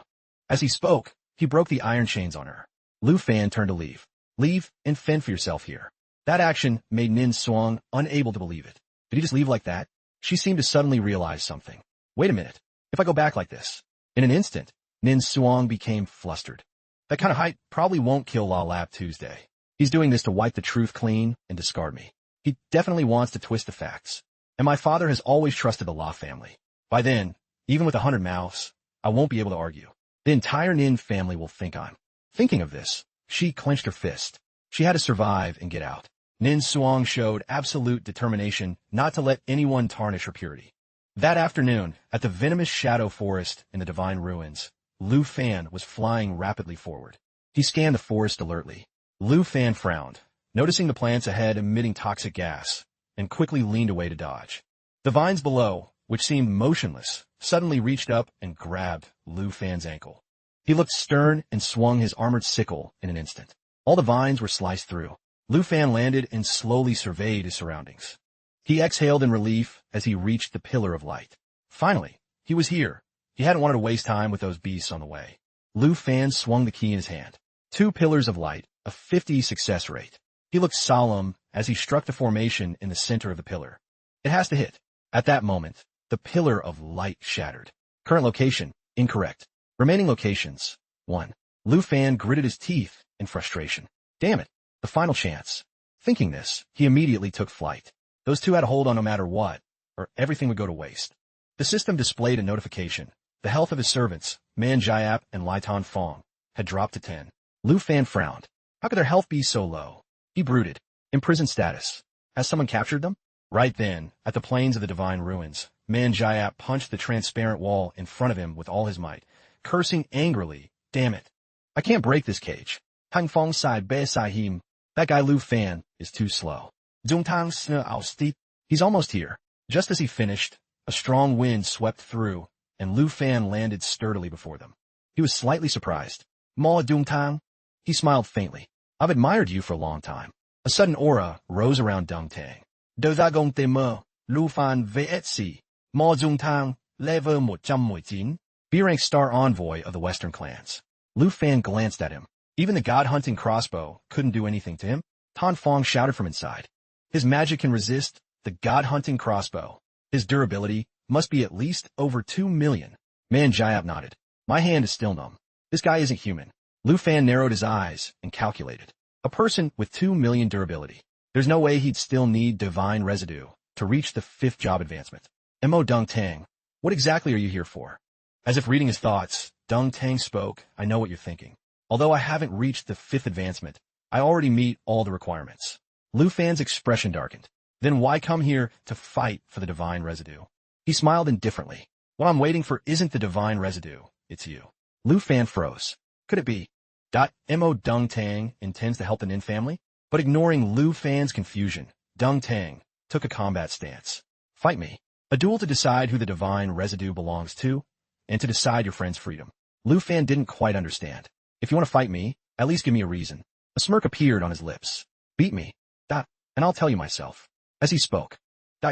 As he spoke, he broke the iron chains on her. Lu Fan turned to leave. Leave and fend for yourself here. That action made Nin Suong unable to believe it. Did he just leave like that? She seemed to suddenly realize something. Wait a minute. If I go back like this. In an instant, Nin Suong became flustered. That kind of height probably won't kill La Lap Tuesday. He's doing this to wipe the truth clean and discard me. He definitely wants to twist the facts. And my father has always trusted the La family. By then, even with 100 mouths, I won't be able to argue. The entire Nin family will think I'm. Thinking of this, she clenched her fist. She had to survive and get out. Nin Suong showed absolute determination not to let anyone tarnish her purity. That afternoon, at the venomous shadow forest in the Divine Ruins, Lu Fan was flying rapidly forward. He scanned the forest alertly. Lu Fan frowned, noticing the plants ahead emitting toxic gas, and quickly leaned away to dodge. The vines below, which seemed motionless, suddenly reached up and grabbed Lu Fan's ankle. He looked stern and swung his armored sickle in an instant. All the vines were sliced through. Lu Fan landed and slowly surveyed his surroundings. He exhaled in relief as he reached the pillar of light. Finally, he was here. He hadn't wanted to waste time with those beasts on the way. Lu Fan swung the key in his hand. 2 pillars of light, a 50 success rate. He looked solemn as he struck the formation in the center of the pillar. It has to hit. At that moment, the pillar of light shattered. Current location, incorrect. Remaining locations, 1. Lu Fan gritted his teeth in frustration. Damn it, the final chance. Thinking this, he immediately took flight. Those 2 had a hold on no matter what, or everything would go to waste. The system displayed a notification. The health of his servants, Man Jiap and Lai Tan Fong, had dropped to 10. Lu Fan frowned. How could their health be so low? He brooded. Imprisoned status. Has someone captured them? Right then, at the plains of the Divine Ruins, Man Jiap punched the transparent wall in front of him with all his might, cursing angrily. Damn it. I can't break this cage. Hang Fong Sai Be Sai Him. That guy Lu Fan is too slow. Dung Tang Sne Ao Steep. He's almost here. Just as he finished, a strong wind swept through, and Lu Fan landed sturdily before them. He was slightly surprised. Ma Dung Tang? He smiled faintly. I've admired you for a long time. A sudden aura rose around Dung Tang. De Vagong Tamer, Lu Fan Vetsi, Ma Dung Tang, Lever Mojin. B-rank star envoy of the Western clans. Lu Fan glanced at him. Even the god-hunting crossbow couldn't do anything to him. Tan Fong shouted from inside. His magic can resist the god-hunting crossbow. His durability must be at least over 2 million. Man Jiap nodded. My hand is still numb. This guy isn't human. Lu Fan narrowed his eyes and calculated. A person with 2 million durability. There's no way he'd still need divine residue to reach the 5th job advancement. Mo Dung Tang, what exactly are you here for? As if reading his thoughts, Dung Tang spoke. I know what you're thinking. Although I haven't reached the 5th advancement, I already meet all the requirements. Lu Fan's expression darkened. Then why come here to fight for the divine residue? He smiled indifferently. What I'm waiting for isn't the divine residue, it's you. Lu Fan froze. Could it be? Mo Dung Tang intends to help the Nin family? But ignoring Lu Fan's confusion, Dung Tang took a combat stance. Fight me. A duel to decide who the divine residue belongs to, and to decide your friend's freedom. Lu Fan didn't quite understand. If you want to fight me, at least give me a reason. A smirk appeared on his lips. Beat me. And I'll tell you myself. As he spoke,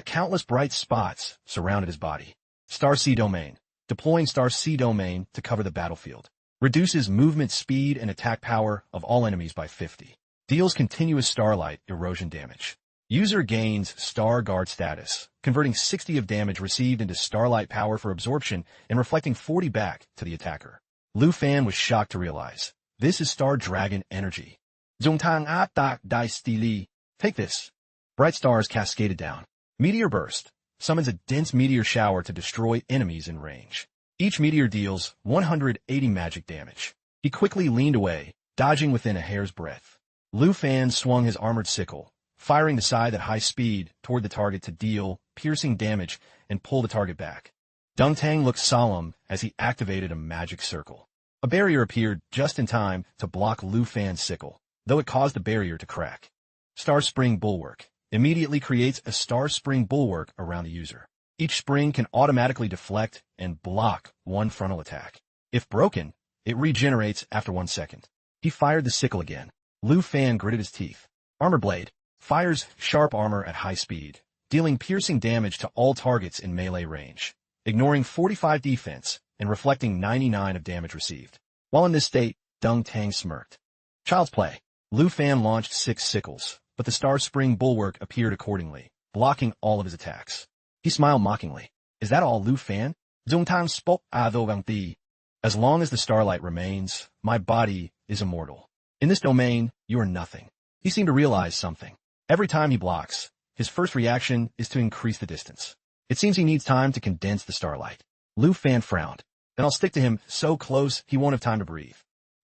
countless bright spots surrounded his body. Star C Domain. Deploying Star C Domain to cover the battlefield. Reduces movement speed and attack power of all enemies by 50. Deals continuous starlight erosion damage. User gains Star Guard status, converting 60 of damage received into starlight power for absorption and reflecting 40 back to the attacker. Lu Fan was shocked to realize, this is Star Dragon energy. Zongtang Atak Dai Stili. Take this. Bright stars cascaded down. Meteor Burst summons a dense meteor shower to destroy enemies in range. Each meteor deals 180 magic damage. He quickly leaned away, dodging within a hair's breadth. Lu Fan swung his armored sickle, firing the scythe at high speed toward the target to deal piercing damage and pull the target back. Dung Tang looked solemn as he activated a magic circle. A barrier appeared just in time to block Lu Fan's sickle, though it caused the barrier to crack. Star Spring Bulwark immediately creates a Star Spring Bulwark around the user. Each spring can automatically deflect and block one frontal attack. If broken, it regenerates after 1 second. He fired the sickle again. Lu Fan gritted his teeth. Armor Blade fires sharp armor at high speed, dealing piercing damage to all targets in melee range, ignoring 45 defense and reflecting 99 of damage received. While in this state, Dung Tang smirked. Child's Play. Lu Fan launched 6 sickles, but the Star Spring Bulwark appeared accordingly, blocking all of his attacks. He smiled mockingly. Is that all, Lu Fan? Dung Tang spoke arrogantly. As long as the starlight remains, my body is immortal. In this domain, you are nothing. He seemed to realize something. Every time he blocks, his first reaction is to increase the distance. It seems he needs time to condense the starlight. Lu Fan frowned. Then I'll stick to him so close he won't have time to breathe.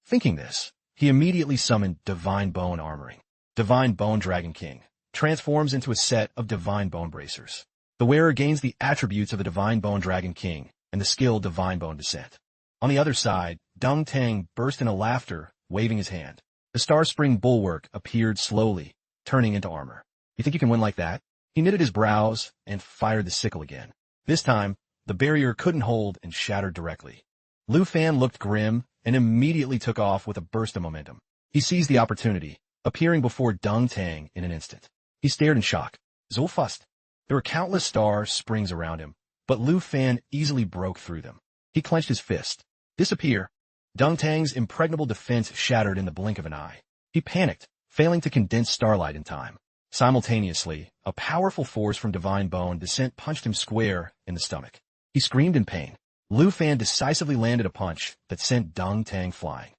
Thinking this, he immediately summoned Divine Bone Armoring. Divine Bone Dragon King transforms into a set of Divine Bone Bracers. The wearer gains the attributes of a Divine Bone Dragon King and the skill Divine Bone Descent. On the other side, Dung Tang burst into laughter, waving his hand. The Star Spring Bulwark appeared slowly, turning into armor. You think you can win like that? He knitted his brows and fired the sickle again. This time, the barrier couldn't hold and shattered directly. Lu Fan looked grim and immediately took off with a burst of momentum. He seized the opportunity, appearing before Dung Tang in an instant. He stared in shock. So fast. There were countless star springs around him, but Lu Fan easily broke through them. He clenched his fist. Disappear. Dung Tang's impregnable defense shattered in the blink of an eye. He panicked, failing to condense starlight in time. Simultaneously, a powerful force from Divine Bone Descent punched him square in the stomach. He screamed in pain. Lu Fan decisively landed a punch that sent Dung Tang flying.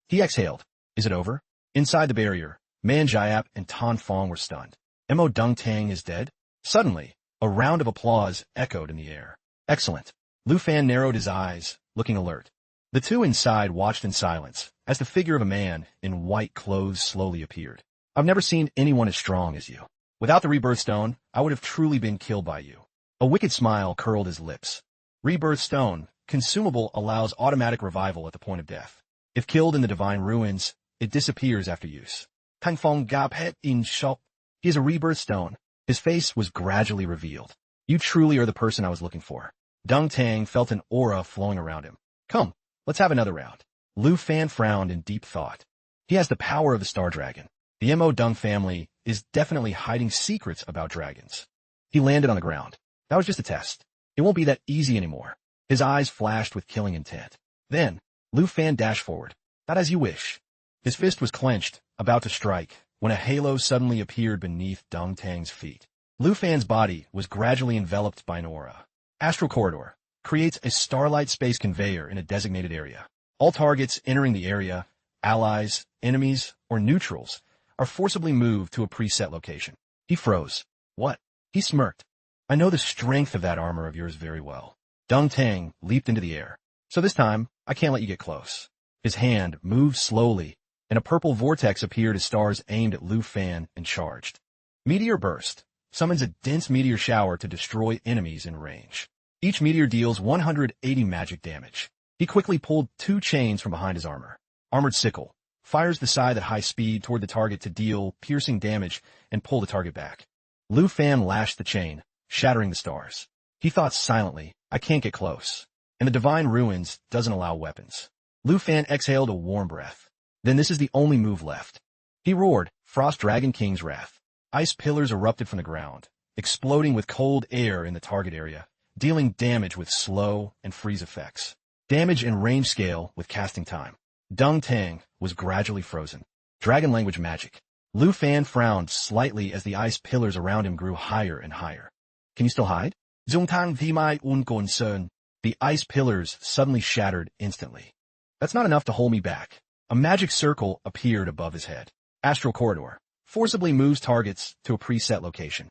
He exhaled. Is it over? Inside the barrier, Man Jiap and Tan Fong were stunned. Mo Dung Tang is dead? Suddenly, a round of applause echoed in the air. Excellent. Lu Fan narrowed his eyes, looking alert. The two inside watched in silence as the figure of a man in white clothes slowly appeared. I've never seen anyone as strong as you. Without the Rebirth Stone, I would have truly been killed by you. A wicked smile curled his lips. Rebirth Stone, consumable, allows automatic revival at the point of death. If killed in the Divine Ruins, it disappears after use. Tan Fong gap het in shock. He is a Rebirth Stone. His face was gradually revealed. You truly are the person I was looking for. Dung Tang felt an aura flowing around him. Come, let's have another round. Lu Fan frowned in deep thought. He has the power of the Star Dragon. The Mo Dung family is definitely hiding secrets about dragons. He landed on the ground. That was just a test. It won't be that easy anymore. His eyes flashed with killing intent. Then, Lu Fan dashed forward. Not as you wish. His fist was clenched, about to strike, when a halo suddenly appeared beneath Dung Tang's feet. Lu Fan's body was gradually enveloped by an aura. Astral Corridor creates a starlight space conveyor in a designated area. All targets entering the area, allies, enemies, or neutrals, are forcibly moved to a preset location. He froze. What? He smirked. I know the strength of that armor of yours very well. Dung Tang leaped into the air. So this time, I can't let you get close. His hand moved slowly, and a purple vortex appeared as stars aimed at Lu Fan and charged. Meteor Burst summons a dense meteor shower to destroy enemies in range. Each meteor deals 180 magic damage. He quickly pulled 2 chains from behind his armor. Armored Sickle fires the scythe at high speed toward the target to deal piercing damage and pull the target back. Lu Fan lashed the chain, shattering the stars. He thought silently, I can't get close. And the Divine Ruins doesn't allow weapons. Lu Fan exhaled a warm breath. Then this is the only move left. He roared, Frost Dragon King's Wrath. Ice pillars erupted from the ground, exploding with cold air in the target area, dealing damage with slow and freeze effects. Damage and range scale with casting time. Dung Tang was gradually frozen. Dragon language magic. Lu Fan frowned slightly as the ice pillars around him grew higher and higher. Can you still hide? Zung Tang Thi Mai Un Concern. The ice pillars suddenly shattered instantly. That's not enough to hold me back. A magic circle appeared above his head. Astral Corridor forcibly moves targets to a preset location.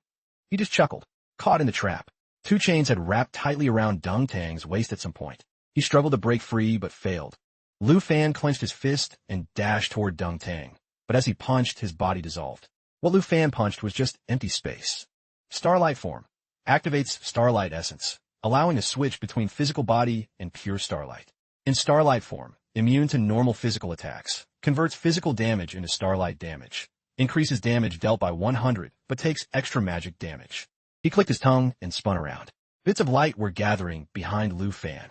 He just chuckled, caught in the trap. 2 chains had wrapped tightly around Dung Tang's waist at some point. He struggled to break free but failed. Lu Fan clenched his fist and dashed toward Deng Tang, but as he punched, his body dissolved. What Lu Fan punched was just empty space. Starlight form. Activates starlight essence, allowing a switch between physical body and pure starlight. In starlight form, immune to normal physical attacks, converts physical damage into starlight damage, increases damage dealt by 100, but takes extra magic damage. He clicked his tongue and spun around. Bits of light were gathering behind Lu Fan.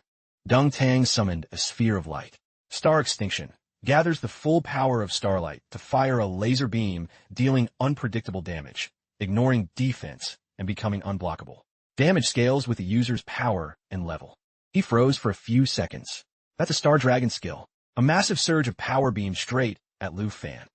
Deng Tang summoned a sphere of light. Star extinction. Gathers the full power of starlight to fire a laser beam, dealing unpredictable damage, ignoring defense, and becoming unblockable. Damage scales with the user's power and level. He froze for a few seconds. That's a Star Dragon skill. A massive surge of power beamed straight at Lu Fan.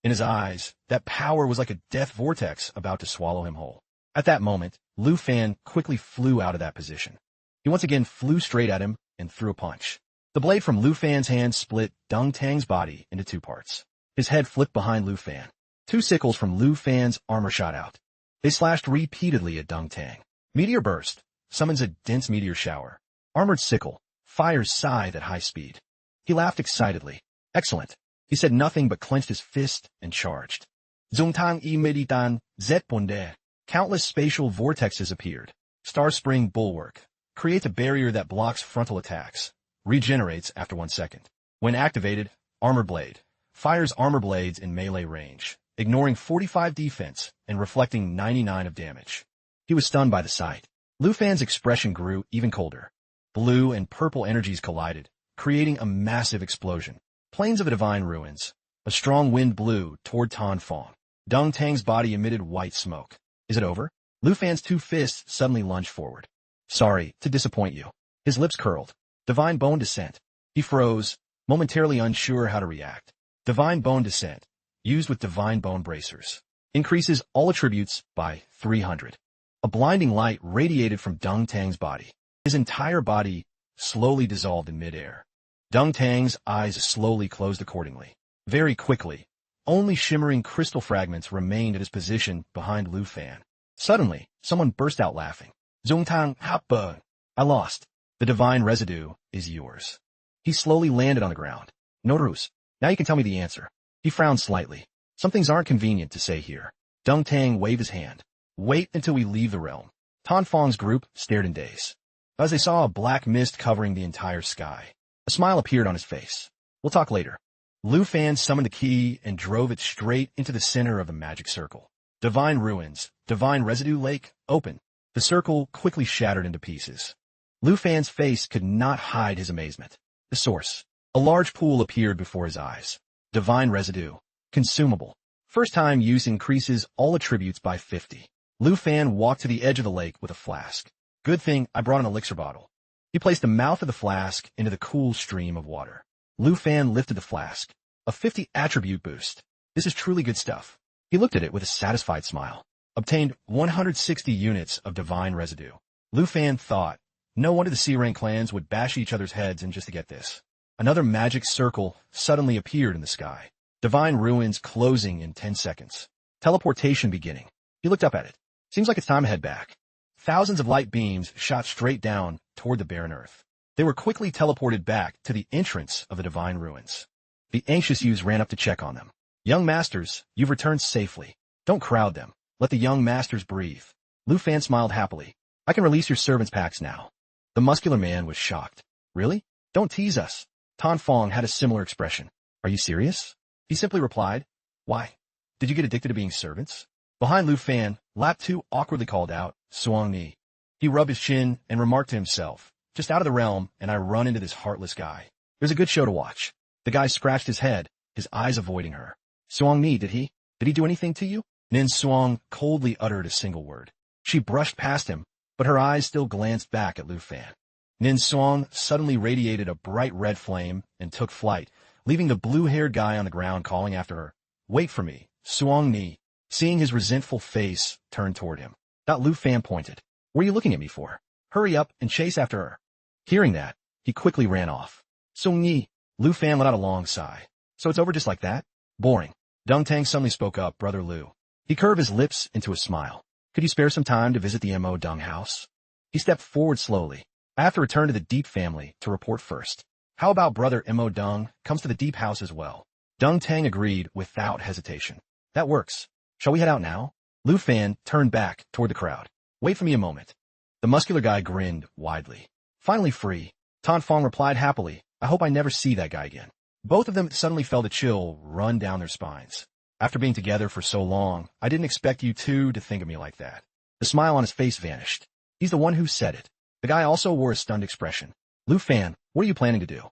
In his eyes, that power was like a death vortex about to swallow him whole. At that moment, Lu Fan quickly flew out of that position. He once again flew straight at him and threw a punch. The blade from Lu Fan's hand split Deng Tang's body into two parts. His head flipped behind Lu Fan. Two sickles from Lu Fan's armor shot out. They slashed repeatedly at Deng Tang. Meteor burst. Summons a dense meteor shower. Armored sickle. Fires scythe at high speed. He laughed excitedly. Excellent. He said nothing but clenched his fist and charged. Zongtang I meditan zet bonde. Countless spatial vortexes appeared. Star Spring Bulwark. Creates a barrier that blocks frontal attacks. Regenerates after 1 second. When activated, Armor Blade. Fires armor blades in melee range, ignoring 45 defense and reflecting 99 of damage. He was stunned by the sight. Lu Fan's expression grew even colder. Blue and purple energies collided, creating a massive explosion. Plains of the Divine Ruins. A strong wind blew toward Tan Fong. Deng Tang's body emitted white smoke. Is it over? Lu Fan's two fists suddenly lunged forward. Sorry to disappoint you. His lips curled. Divine Bone Descent. He froze, momentarily unsure how to react. Divine Bone Descent, used with Divine Bone Bracers. Increases all attributes by 300. A blinding light radiated from Deng Tang's body. His entire body slowly dissolved in midair. Deng Tang's eyes slowly closed accordingly. Very quickly, only shimmering crystal fragments remained at his position behind Lu Fan. Suddenly, someone burst out laughing. Zongtang Happa. I lost. The divine residue is yours. He slowly landed on the ground. Norus, now you can tell me the answer. He frowned slightly. Some things aren't convenient to say here. Deng Tang waved his hand. Wait until we leave the realm. Tan Fong's group stared in daze. As they saw a black mist covering the entire sky. A smile appeared on his face. We'll talk later. Lu Fan summoned the key and drove it straight into the center of the magic circle. Divine Ruins, Divine Residue Lake, open. The circle quickly shattered into pieces. Lu Fan's face could not hide his amazement. The source. A large pool appeared before his eyes. Divine Residue. Consumable. First time use increases all attributes by 50. Lu Fan walked to the edge of the lake with a flask. Good thing I brought an elixir bottle. He placed the mouth of the flask into the cool stream of water. Lu Fan lifted the flask. A 50 attribute boost. This is truly good stuff. He looked at it with a satisfied smile. Obtained 160 units of Divine Residue. Lu Fan thought, no wonder the C-rank clans would bash each other's heads in just to get this. Another magic circle suddenly appeared in the sky. Divine Ruins closing in 10 seconds. Teleportation beginning. He looked up at it. Seems like it's time to head back. Thousands of light beams shot straight down toward the barren earth. They were quickly teleported back to the entrance of the Divine Ruins. The anxious youths ran up to check on them. Young masters, you've returned safely. Don't crowd them. Let the young masters breathe. Lu Fan smiled happily. I can release your servants' packs now. The muscular man was shocked. Really? Don't tease us. Tan Fong had a similar expression. Are you serious? He simply replied, why? Did you get addicted to being servants? Behind Lu Fan, Lap 2 awkwardly called out, Suang Ni. He rubbed his chin and remarked to himself, just out of the realm, and I run into this heartless guy. There's a good show to watch. The guy scratched his head, his eyes avoiding her. Suang Ni, did he do anything to you? Nin Suang coldly uttered a single word. She brushed past him, but her eyes still glanced back at Lu Fan. Nin Suang suddenly radiated a bright red flame and took flight, leaving the blue-haired guy on the ground calling after her. Wait for me, Suang Ni. Seeing his resentful face turned toward him. Lu Fan pointed. What are you looking at me for? Hurry up and chase after her. Hearing that, he quickly ran off. Suang Ni. Lu Fan let out a long sigh. So it's over just like that? Boring. Deng Tang suddenly spoke up, Brother Lu. He curved his lips into a smile. Could you spare some time to visit the M.O. Deng house? He stepped forward slowly. I have to return to the Deep family to report first. How about brother Mo Dung comes to the deep house as well? Dung Tang agreed without hesitation. That works. Shall we head out now? Lu Fan turned back toward the crowd. Wait for me a moment. The muscular guy grinned widely. Finally free. Tan Fong replied happily. I hope I never see that guy again. Both of them suddenly felt a chill run down their spines. After being together for so long, I didn't expect you two to think of me like that. The smile on his face vanished. He's the one who said it. The guy also wore a stunned expression. Lu Fan, what are you planning to do?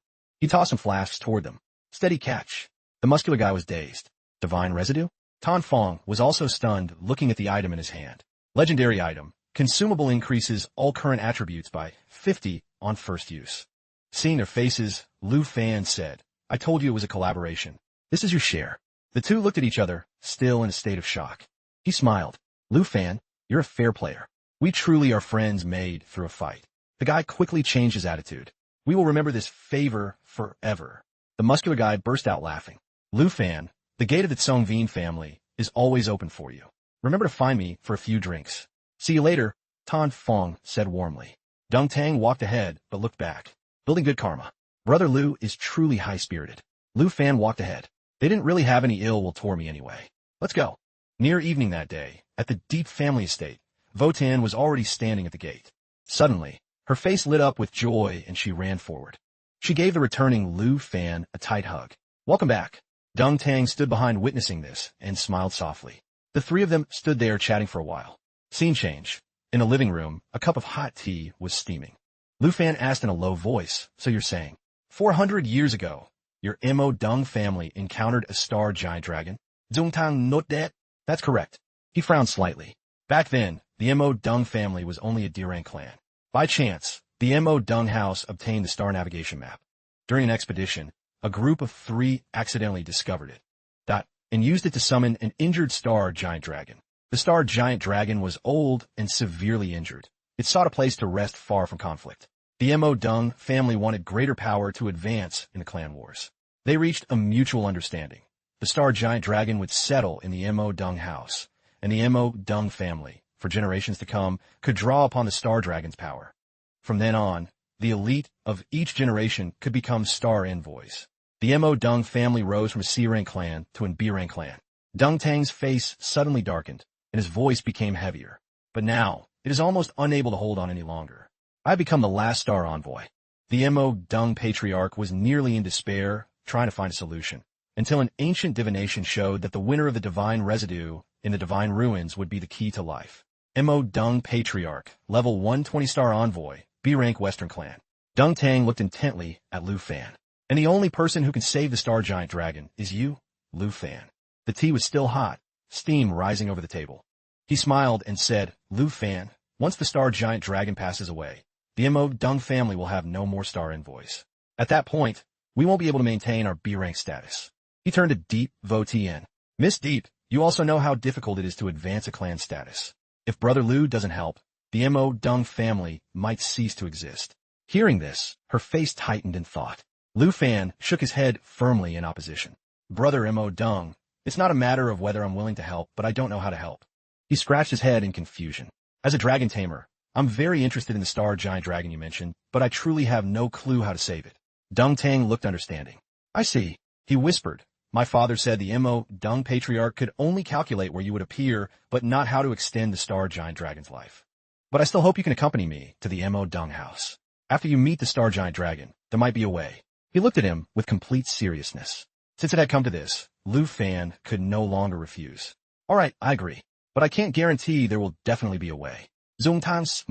He tossed some flasks toward them. Steady catch. The muscular guy was dazed. Divine residue? Tan Fong was also stunned, looking at the item in his hand. Legendary item. Consumable increases all current attributes by 50 on first use. Seeing their faces, Lu Fan said, I told you it was a collaboration. This is your share. The two looked at each other, still in a state of shock. He smiled. Lu Fan, you're a fair player. We truly are friends made through a fight. The guy quickly changed his attitude. We will remember this favor forever. The muscular guy burst out laughing. Lu Fan, the gate of the Tsong Veen family is always open for you. Remember to find me for a few drinks. See you later, Tan Fong said warmly. Dung Tang walked ahead, but looked back. Building good karma. Brother Lu is truly high-spirited. Lu Fan walked ahead. They didn't really have any ill will toward me anyway. Let's go. Near evening that day, at the Deep family estate, Votan was already standing at the gate. Suddenly, her face lit up with joy and she ran forward. She gave the returning Lu Fan a tight hug. Welcome back. Dung Tang stood behind witnessing this and smiled softly. The three of them stood there chatting for a while. Scene change. In the living room, a cup of hot tea was steaming. Lu Fan asked in a low voice, so you're saying, 400 years ago, your Mo Dung family encountered a star giant dragon? Zung Tang not that? That's correct. He frowned slightly. Back then, the Mo Dung family was only a D-rank clan. By chance, the Mo Dung house obtained the star navigation map. During an expedition, a group of 3 accidentally discovered it. And used it to summon an injured star giant dragon. The star giant dragon was old and severely injured. It sought a place to rest far from conflict. The Mo Dung family wanted greater power to advance in the clan wars. They reached a mutual understanding. The star giant dragon would settle in the Mo Dung house, and the Mo Dung family, for generations to come, could draw upon the star dragon's power. From then on, the elite of each generation could become star envoys. The Mo Dung family rose from a C-rank clan to an B-rank clan. Dung Tang's face suddenly darkened, and his voice became heavier. But now, it is almost unable to hold on any longer. I have become the last star envoy. The Mo Dung patriarch was nearly in despair, trying to find a solution, until an ancient divination showed that the winner of the divine residue in the divine ruins would be the key to life. Mo Dung patriarch, level 120 star envoy, B-rank Western clan. Dung Tang looked intently at Lu Fan. And the only person who can save the star giant dragon is you, Lu Fan. The tea was still hot, steam rising over the table. He smiled and said, Lu Fan, once the star giant dragon passes away, the Mo Dung family will have no more star envoys. At that point, we won't be able to maintain our B-rank status. He turned to Deep Vo Tien. Miss Deep, you also know how difficult it is to advance a clan status. If Brother Lu doesn't help, the Mo Dung family might cease to exist. Hearing this, her face tightened in thought. Lu Fan shook his head firmly in opposition. Brother Mo Dung, it's not a matter of whether I'm willing to help, but I don't know how to help. He scratched his head in confusion. As a dragon tamer, I'm very interested in the star giant dragon you mentioned, but I truly have no clue how to save it. Dung Tang looked understanding. I see. He whispered. My father said the Mo Dung patriarch could only calculate where you would appear, but not how to extend the star giant dragon's life. But I still hope you can accompany me to the Mo Dung house. After you meet the star giant dragon, there might be a way. He looked at him with complete seriousness. Since it had come to this, Lu Fan could no longer refuse. All right, I agree. But I can't guarantee there will definitely be a way. Zung Tan's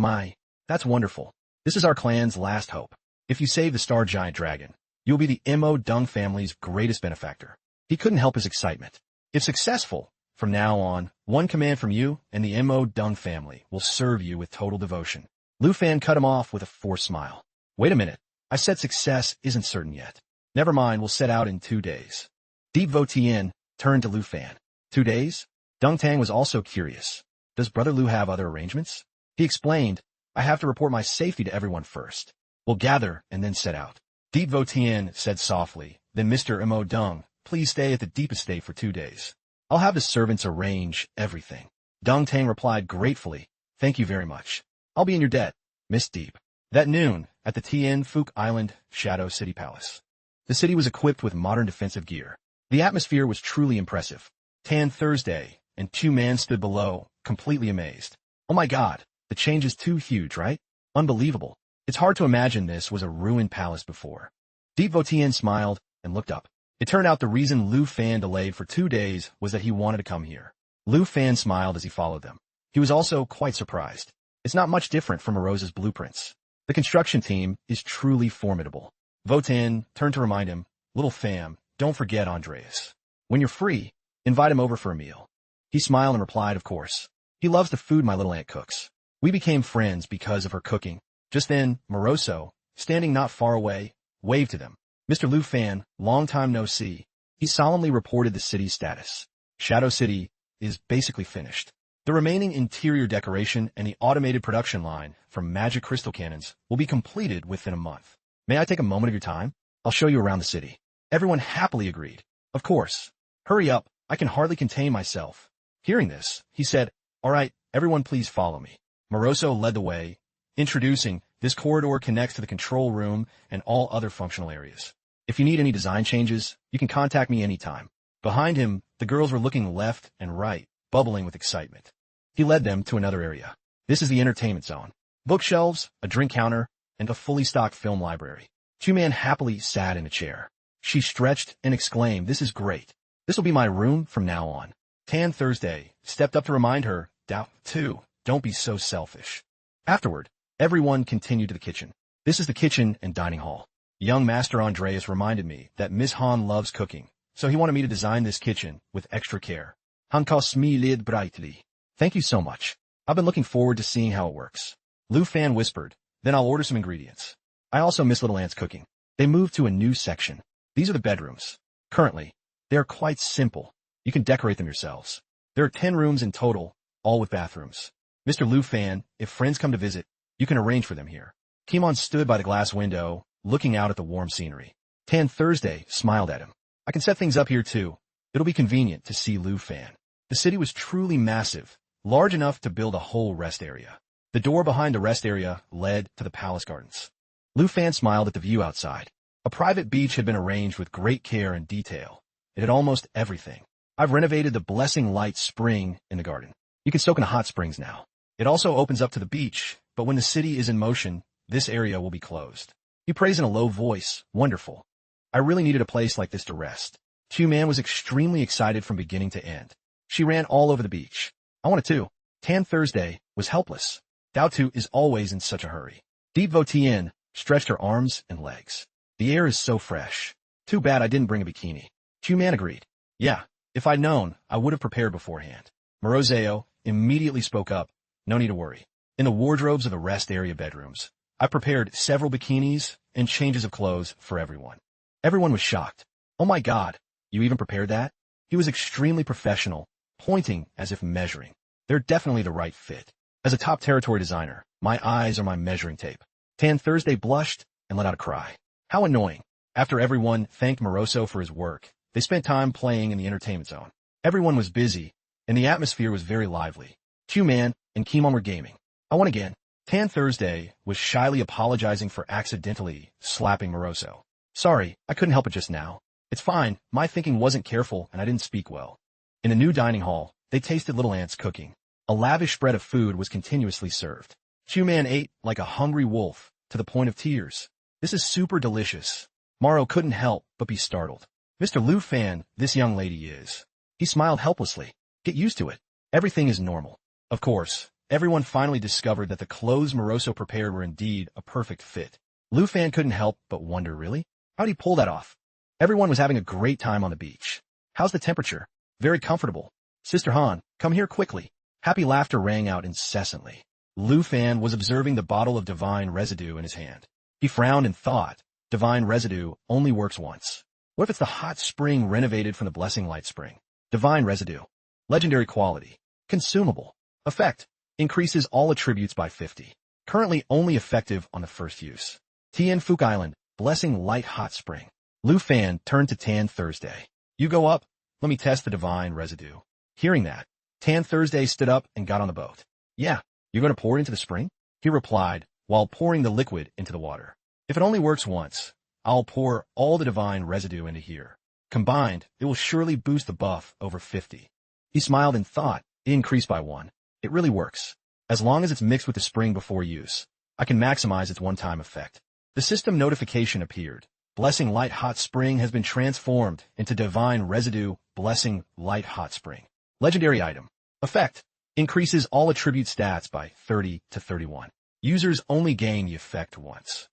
that's wonderful. This is our clan's last hope. If you save the star giant dragon, you'll be the Mo Dung family's greatest benefactor. He couldn't help his excitement. If successful, from now on, one command from you and the Mo Dung family will serve you with total devotion. Lu Fan cut him off with a forced smile. Wait a minute. I said success isn't certain yet. Never mind, we'll set out in 2 days. Deep Vo Tien turned to Lu Fan. 2 days? Dung Tang was also curious. Does Brother Lu have other arrangements? He explained, I have to report my safety to everyone first. We'll gather and then set out. Deep Vo Tien said softly, then Mr. Mo Dung, please stay at the Deep Estate for 2 days. I'll have the servants arrange everything. Dung Tang replied gratefully, thank you very much. I'll be in your debt, Miss Deep. That noon, at the Tien Hung Island Shadow City Palace. The city was equipped with modern defensive gear. The atmosphere was truly impressive. Tan Thursday and two men stood below, completely amazed. Oh my god, the change is too huge, right? Unbelievable. It's hard to imagine this was a ruined palace before. Deep Votien smiled and looked up. It turned out the reason Lu Fan delayed for 2 days was that he wanted to come here. Lu Fan smiled as he followed them. He was also quite surprised. It's not much different from Rosa's blueprints. The construction team is truly formidable. Votan turned to remind him, "Little fam, don't forget Andreas. When you're free, invite him over for a meal." He smiled and replied, "Of course. He loves the food my little aunt cooks." We became friends because of her cooking. Just then, Moroso, standing not far away, waved to them. "Mr. Lu Fan, long time no see." He solemnly reported the city's status. Shadow City is basically finished. The remaining interior decoration and the automated production line from magic crystal cannons will be completed within a month. "May I take a moment of your time? I'll show you around the city." Everyone happily agreed. "Of course. Hurry up, I can hardly contain myself." Hearing this, he said, "All right, everyone please follow me." Moroso led the way, introducing, "This corridor connects to the control room and all other functional areas. If you need any design changes, you can contact me anytime." Behind him, the girls were looking left and right, bubbling with excitement. He led them to another area. This is the entertainment zone. Bookshelves, a drink counter, and a fully stocked film library. Chu-Man happily sat in a chair. She stretched and exclaimed, "This is great. This will be my room from now on." Tan Thursday stepped up to remind her, don't be so selfish." Afterward, everyone continued to the kitchen. This is the kitchen and dining hall. Young Master Andreas reminded me that Miss Han loves cooking, so he wanted me to design this kitchen with extra care. Han smiled brightly. "Thank you so much. I've been looking forward to seeing how it works." Lu Fan whispered, "Then I'll order some ingredients." I also miss Little Ant's cooking. They moved to a new section. These are the bedrooms. Currently, they are quite simple. You can decorate them yourselves. There are 10 rooms in total, all with bathrooms. Mr. Lu Fan, if friends come to visit, you can arrange for them here. Kimon stood by the glass window, looking out at the warm scenery. Tan Thursday smiled at him. "I can set things up here too. It'll be convenient to see Lu Fan." The city was truly massive, large enough to build a whole rest area. The door behind the rest area led to the palace gardens. Lu Fan smiled at the view outside. A private beach had been arranged with great care and detail. It had almost everything. I've renovated the Blessing Light Spring in the garden. You can soak in the hot springs now. It also opens up to the beach, but when the city is in motion, this area will be closed. He praised in a low voice, "Wonderful. I really needed a place like this to rest." Chu-Man was extremely excited from beginning to end. She ran all over the beach. "I wanted to." Tan Thursday was helpless. Dao is always in such a hurry. Deep Votien stretched her arms and legs. "The air is so fresh. Too bad I didn't bring a bikini." Chu-Man agreed. "Yeah, if I'd known, I would have prepared beforehand." Morozeo immediately spoke up, "No need to worry. In the wardrobes of the rest area bedrooms, I prepared several bikinis and changes of clothes for everyone." Everyone was shocked. "Oh my god, you even prepared that?" He was extremely professional, pointing as if measuring. "They're definitely the right fit. As a top territory designer, my eyes are my measuring tape." Tan Thursday blushed and let out a cry. How annoying. After everyone thanked Moroso for his work, they spent time playing in the entertainment zone. Everyone was busy, and the atmosphere was very lively. Q-Man and Kimon were gaming. "I won again." Tan Thursday was shyly apologizing for accidentally slapping Moroso. "Sorry, I couldn't help it just now. It's fine, my thinking wasn't careful and I didn't speak well." In the new dining hall, they tasted Little Ant's cooking. A lavish spread of food was continuously served. Q-Man ate like a hungry wolf, to the point of tears. "This is super delicious." Morrow couldn't help but be startled. "Mr. Lu Fan, this young lady is." He smiled helplessly. "Get used to it. Everything is normal." Of course, everyone finally discovered that the clothes Moroso prepared were indeed a perfect fit. Lu Fan couldn't help but wonder, really? How'd he pull that off? Everyone was having a great time on the beach. "How's the temperature?" "Very comfortable." "Sister Han, come here quickly." Happy laughter rang out incessantly. Lu Fan was observing the bottle of divine residue in his hand. He frowned and thought, divine residue only works once. What if it's the hot spring renovated from the Blessing Light Spring? Divine residue. Legendary quality. Consumable. Effect. Increases all attributes by 50. Currently only effective on the first use. Tien Hung Island, Blessing Light Hot Spring. Lu Fan turned to Tan Thursday. "You go up, let me test the divine residue." Hearing that, Tan Thursday stood up and got on the boat. "Yeah, you're going to pour it into the spring?" he replied, while pouring the liquid into the water. If it only works once, I'll pour all the divine residue into here. Combined, it will surely boost the buff over 50. He smiled and thought, it increased by 1. It really works. As long as it's mixed with the spring before use, I can maximize its one-time effect. The system notification appeared. Blessing Light Hot Spring has been transformed into Divine Residue Blessing Light Hot Spring. Legendary item. Effect. Increases all attribute stats by 30 to 31. Users only gain the effect once.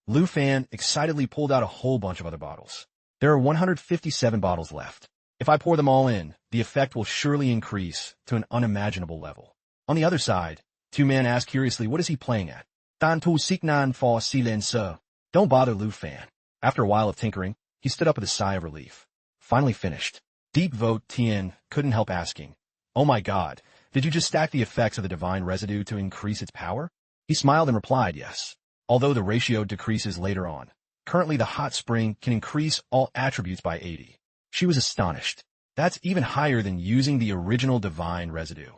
Lu Fan excitedly pulled out a whole bunch of other bottles. There are 157 bottles left. If I pour them all in, the effect will surely increase to an unimaginable level. On the other side, Two-Man asked curiously, what is he playing at? Dan tu siknan for silencer. Don't bother, Lu Fan. After a while of tinkering, he stood up with a sigh of relief. Finally finished. Deep Vote Tien couldn't help asking, oh my god, did you just stack the effects of the divine residue to increase its power? He smiled and replied yes, although the ratio decreases later on. Currently the hot spring can increase all attributes by 80. She was astonished. That's even higher than using the original divine residue.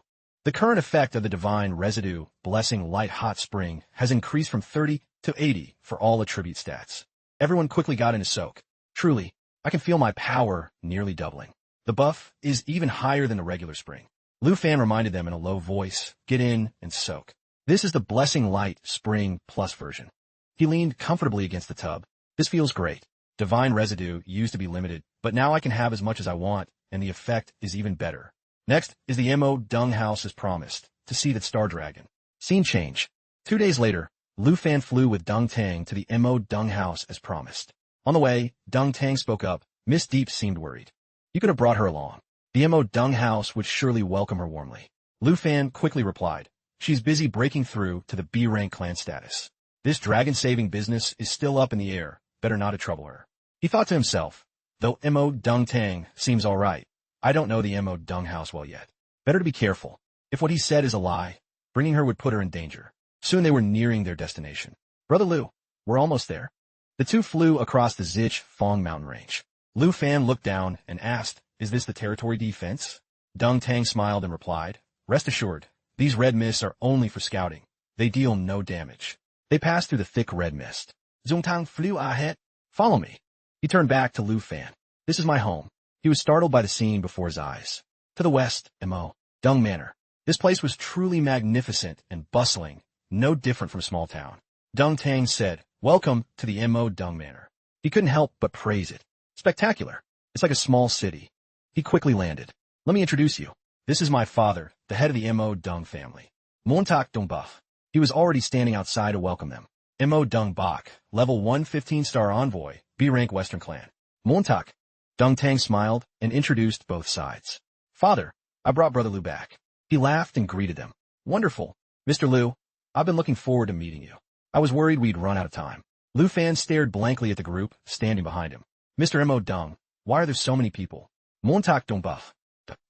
The current effect of the divine residue, Blessing Light Hot Spring, has increased from 30 to 80 for all attribute stats. Everyone quickly got into soak. Truly, I can feel my power nearly doubling. The buff is even higher than the regular spring. Lu Fan reminded them in a low voice, get in and soak. This is the Blessing Light Spring Plus version. He leaned comfortably against the tub. This feels great. Divine residue used to be limited, but now I can have as much as I want, and the effect is even better. Next is the Mo Dung House as promised, to see that Star Dragon. Scene change. 2 days later, Lu Fan flew with Dung Tang to the Mo Dung House as promised. On the way, Dung Tang spoke up. Miss Deep seemed worried. You could have brought her along. The Mo Dung House would surely welcome her warmly. Lu Fan quickly replied. She's busy breaking through to the B-rank clan status. This dragon-saving business is still up in the air. Better not to trouble her. He thought to himself, though Mo Dung Tang seems all right, I don't know the Mo Dung House well yet. Better to be careful. If what he said is a lie, bringing her would put her in danger. Soon they were nearing their destination. Brother Lu, we're almost there. The two flew across the Zich Fong mountain range. Lu Fan looked down and asked, is this the territory defense? Dung Tang smiled and replied, rest assured, these red mists are only for scouting. They deal no damage. They passed through the thick red mist. Zhongtang flew ahead. Follow me. He turned back to Lu Fan. This is my home. He was startled by the scene before his eyes. To the west, Mo Dung Manor. This place was truly magnificent and bustling, no different from small town. Dung Tang said, welcome to the Mo Dung Manor. He couldn't help but praise it. Spectacular. It's like a small city. He quickly landed. Let me introduce you. This is my father, the head of the Mo Dung family. Montak Dung Buff. He was already standing outside to welcome them. Mo Dung Bak, level 1 15-star envoy, B-rank Western clan. Montak. Dung Tang smiled and introduced both sides. Father, I brought Brother Lu back. He laughed and greeted them. Wonderful. Mr. Lu, I've been looking forward to meeting you. I was worried we'd run out of time. Lu Fan stared blankly at the group, standing behind him. Mr. Mo Dung, why are there so many people? Montak Dung Buff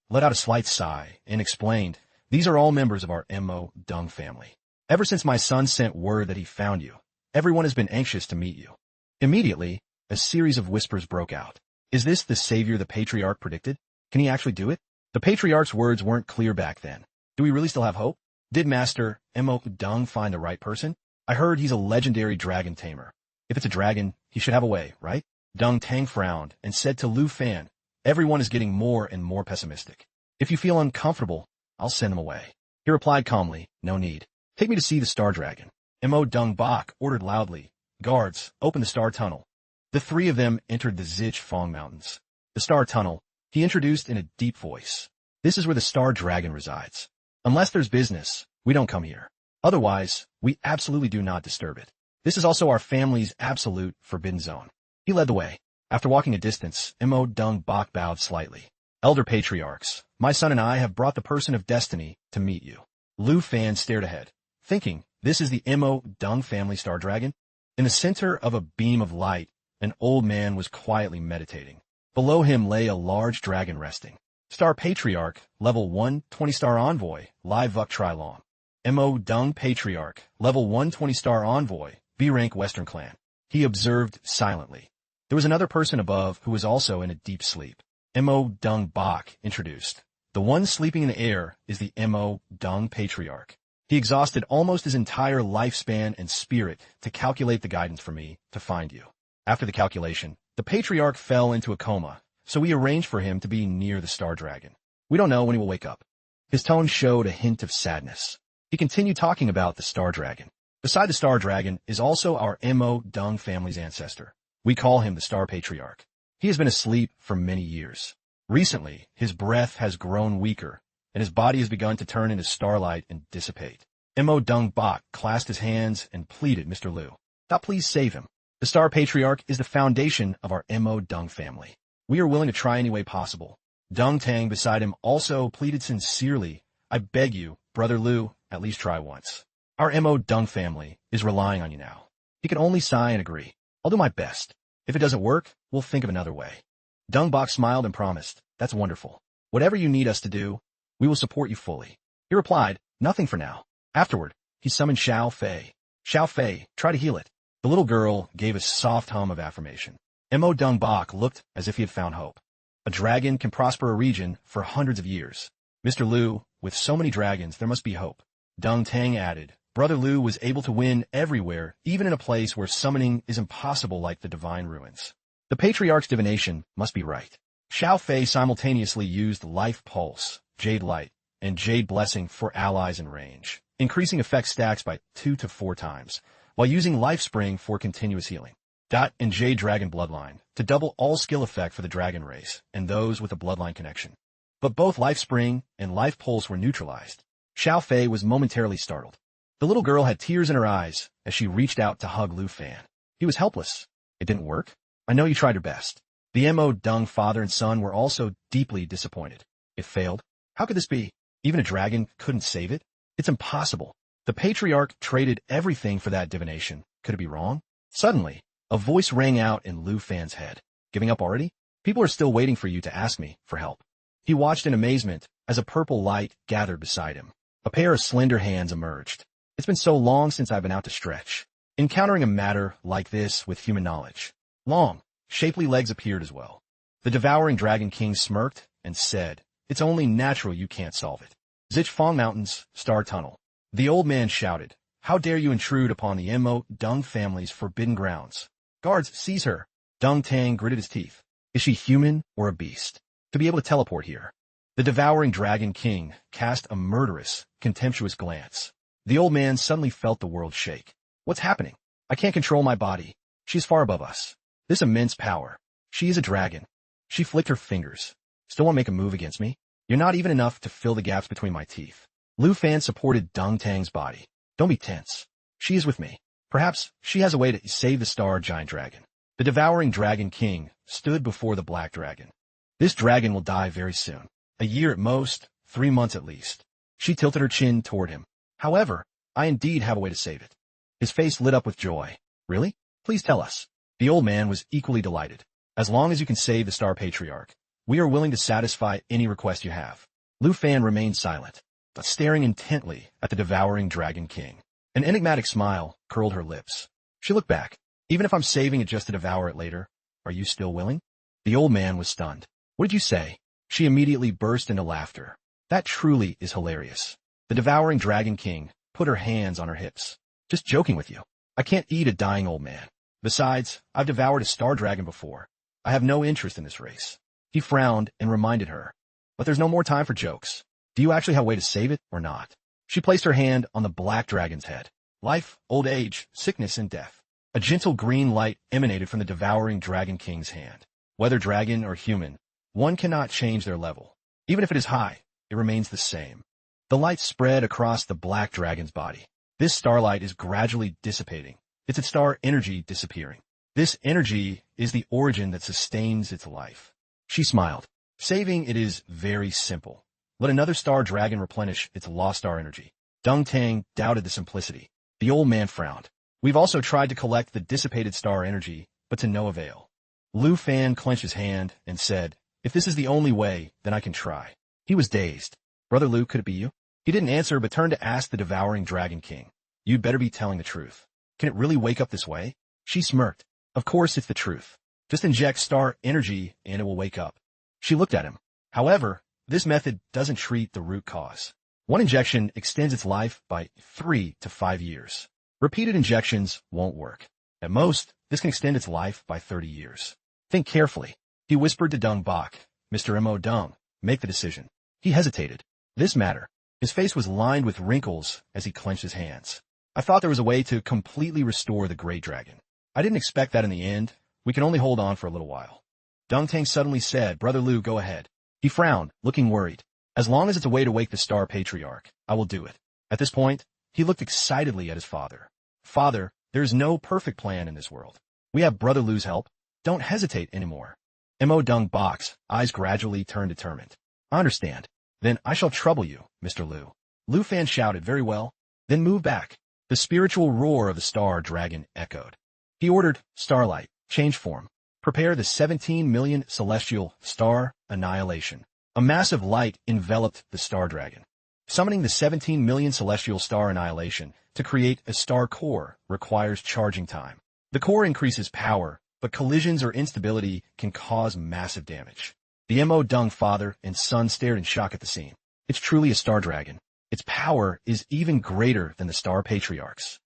let out a slight sigh and explained, these are all members of our Mo Dung family. Ever since my son sent word that he found you, everyone has been anxious to meet you. Immediately, a series of whispers broke out. Is this the savior the patriarch predicted? Can he actually do it? The patriarch's words weren't clear back then. Do we really still have hope? Did Master Mo Dung find the right person? I heard he's a legendary dragon tamer. If it's a dragon, he should have a way, right? Dung Tang frowned and said to Lu Fan, everyone is getting more and more pessimistic. If you feel uncomfortable, I'll send them away. He replied calmly, no need. Take me to see the Star Dragon. Mo Dung Bak ordered loudly. Guards, open the Star Tunnel. The three of them entered the Zich Fong Mountains. The Star Tunnel, he introduced in a deep voice. This is where the Star Dragon resides. Unless there's business, we don't come here. Otherwise, we absolutely do not disturb it. This is also our family's absolute forbidden zone. He led the way. After walking a distance, Mo Dung Bak bowed slightly. Elder patriarchs, my son and I have brought the person of destiny to meet you. Lu Fan stared ahead, thinking, this is the Mo Dung family Star Dragon? In the center of a beam of light, an old man was quietly meditating. Below him lay a large dragon resting. Star Patriarch, level 1 20-star envoy, Lai Vuk Trilong. Mo Dung Patriarch, level 1 20-star envoy, B-rank Western clan. He observed silently. There was another person above who was also in a deep sleep. Mo Dung Bak introduced. The one sleeping in the air is the Mo Dung Patriarch. He exhausted almost his entire lifespan and spirit to calculate the guidance for me to find you. After the calculation, the patriarch fell into a coma, so we arranged for him to be near the star dragon. We don't know when he will wake up. His tone showed a hint of sadness. He continued talking about the star dragon. Beside the star dragon is also our Mo Dung family's ancestor. We call him the star patriarch. He has been asleep for many years. Recently, his breath has grown weaker, and his body has begun to turn into starlight and dissipate. Mo Dung Bok clasped his hands and pleaded, Mr. Liu, "Thou please save him. The star patriarch is the foundation of our Mo Dung family. We are willing to try any way possible." Dung Tang beside him also pleaded sincerely, "I beg you, Brother Liu, at least try once. Our Mo Dung family is relying on you now." He could only sigh and agree. "I'll do my best. If it doesn't work, we'll think of another way." Dung Bok smiled and promised, "That's wonderful. Whatever you need us to do, we will support you fully." He replied, "Nothing for now." Afterward, he summoned Xiao Fei. "Xiao Fei, try to heal it." The little girl gave a soft hum of affirmation. Mo Dung Bok looked as if he had found hope. A dragon can prosper a region for hundreds of years. Mr. Liu, with so many dragons, there must be hope. Dung Tang added, "Brother Liu was able to win everywhere, even in a place where summoning is impossible like the divine ruins. The patriarch's divination must be right." Xiao Fei simultaneously used Life Pulse, Jade Light, and Jade Blessing for allies in range, increasing effect stacks by 2 to 4 times, while using Life Spring for continuous healing. Dot and Jade Dragon Bloodline to double all skill effect for the dragon race and those with a bloodline connection. But both Life Spring and Life Pulse were neutralized. Xiao Fei was momentarily startled. The little girl had tears in her eyes as she reached out to hug Lu Fan. He was helpless. "It didn't work? I know you tried your best." The Mo Dung father and son were also deeply disappointed. "It failed? How could this be? Even a dragon couldn't save it? It's impossible. The patriarch traded everything for that divination. Could it be wrong?" Suddenly, a voice rang out in Lu Fan's head. "Giving up already? People are still waiting for you to ask me for help." He watched in amazement as a purple light gathered beside him. A pair of slender hands emerged. "It's been so long since I've been out to stretch. Encountering a matter like this with human knowledge." Long, shapely legs appeared as well. The devouring Dragon King smirked and said, "It's only natural you can't solve it." Zichfang Mountains, Star Tunnel. The old man shouted, "How dare you intrude upon the Mo Dung family's forbidden grounds? Guards, seize her." Dung Tang gritted his teeth. Is she human or a beast? To be able to teleport here. The devouring Dragon King cast a murderous, contemptuous glance. The old man suddenly felt the world shake. "What's happening? I can't control my body. She's far above us. This immense power. She is a dragon." She flicked her fingers. "Still want to make a move against me? You're not even enough to fill the gaps between my teeth." Lu Fan supported Dung Tang's body. "Don't be tense. She is with me. Perhaps she has a way to save the star giant dragon." The devouring Dragon King stood before the black dragon. "This dragon will die very soon. A year at most, 3 months at least." She tilted her chin toward him. "However, I indeed have a way to save it." His face lit up with joy. "Really? Please tell us." The old man was equally delighted. "As long as you can save the star patriarch, we are willing to satisfy any request you have." Lu Fan remained silent, but staring intently at the devouring Dragon King. An enigmatic smile curled her lips. She looked back. "Even if I'm saving it just to devour it later, are you still willing?" The old man was stunned. "What did you say?" She immediately burst into laughter. "That truly is hilarious." The devouring Dragon King put her hands on her hips. "Just joking with you. I can't eat a dying old man. Besides, I've devoured a star dragon before. I have no interest in this race." He frowned and reminded her. "But there's no more time for jokes. Do you actually have a way to save it or not?" She placed her hand on the black dragon's head. "Life, old age, sickness, and death." A gentle green light emanated from the devouring Dragon King's hand. Whether dragon or human, one cannot change their level. Even if it is high, it remains the same. The light spread across the black dragon's body. This starlight is gradually dissipating. It's its star energy disappearing. This energy is the origin that sustains its life. She smiled. "Saving it is very simple. Let another star dragon replenish its lost star energy." Dung Tang doubted the simplicity. The old man frowned. "We've also tried to collect the dissipated star energy, but to no avail." Lu Fan clenched his hand and said, "If this is the only way, then I can try." He was dazed. "Brother Lu, could it be you?" He didn't answer but turned to ask the devouring Dragon King, "You'd better be telling the truth. Can it really wake up this way?" She smirked. "Of course it's the truth. Just inject star energy and it will wake up." She looked at him. "However, this method doesn't treat the root cause. One injection extends its life by 3 to 5 years. Repeated injections won't work. At most, this can extend its life by 30 years. Think carefully. He whispered to Dung Bok. Mr. Mo Dung, make the decision. He hesitated. This matter. His face was lined with wrinkles as he clenched his hands. I thought there was a way to completely restore the Great Dragon. I didn't expect that in the end. We can only hold on for a little while. Dung Tang suddenly said, Brother Lu, go ahead. He frowned, looking worried. As long as it's a way to wake the Star Patriarch, I will do it. At this point, he looked excitedly at his father. Father, there is no perfect plan in this world. We have Brother Lu's help. Don't hesitate anymore. Mo Dung Bok's eyes gradually turned determined. I understand. Then I shall trouble you, Mr. Lu. Lu Fan shouted, very well. Then move back. The spiritual roar of the Star Dragon echoed. He ordered, Starlight, change form. Prepare the 17 million celestial star annihilation. A massive light enveloped the Star Dragon. Summoning the 17 million celestial star annihilation to create a star core requires charging time. The core increases power, but collisions or instability can cause massive damage. The Mo Dung father and son stared in shock at the scene. It's truly a Star Dragon. Its power is even greater than the Star Patriarch's.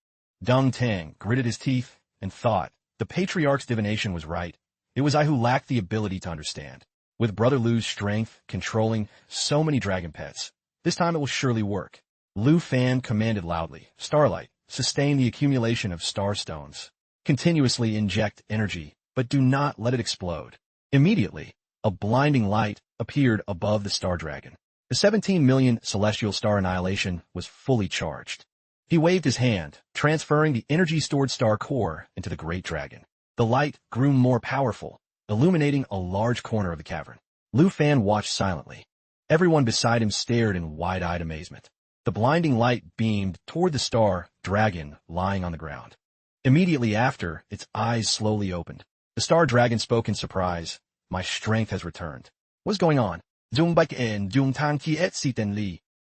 Dung Tang gritted his teeth and thought, the Patriarch's divination was right. It was I who lacked the ability to understand. With Brother Lu's strength controlling so many dragon pets, this time it will surely work. Lu Fan commanded loudly, Starlight, sustain the accumulation of star stones. Continuously inject energy, but do not let it explode. Immediately, a blinding light appeared above the Star Dragon. The 17 million celestial star annihilation was fully charged. He waved his hand, transferring the energy-stored star core into the Great Dragon. The light grew more powerful, illuminating a large corner of the cavern. Lu Fan watched silently. Everyone beside him stared in wide-eyed amazement. The blinding light beamed toward the Star Dragon lying on the ground. Immediately after, its eyes slowly opened. The Star Dragon spoke in surprise. My strength has returned. What's going on?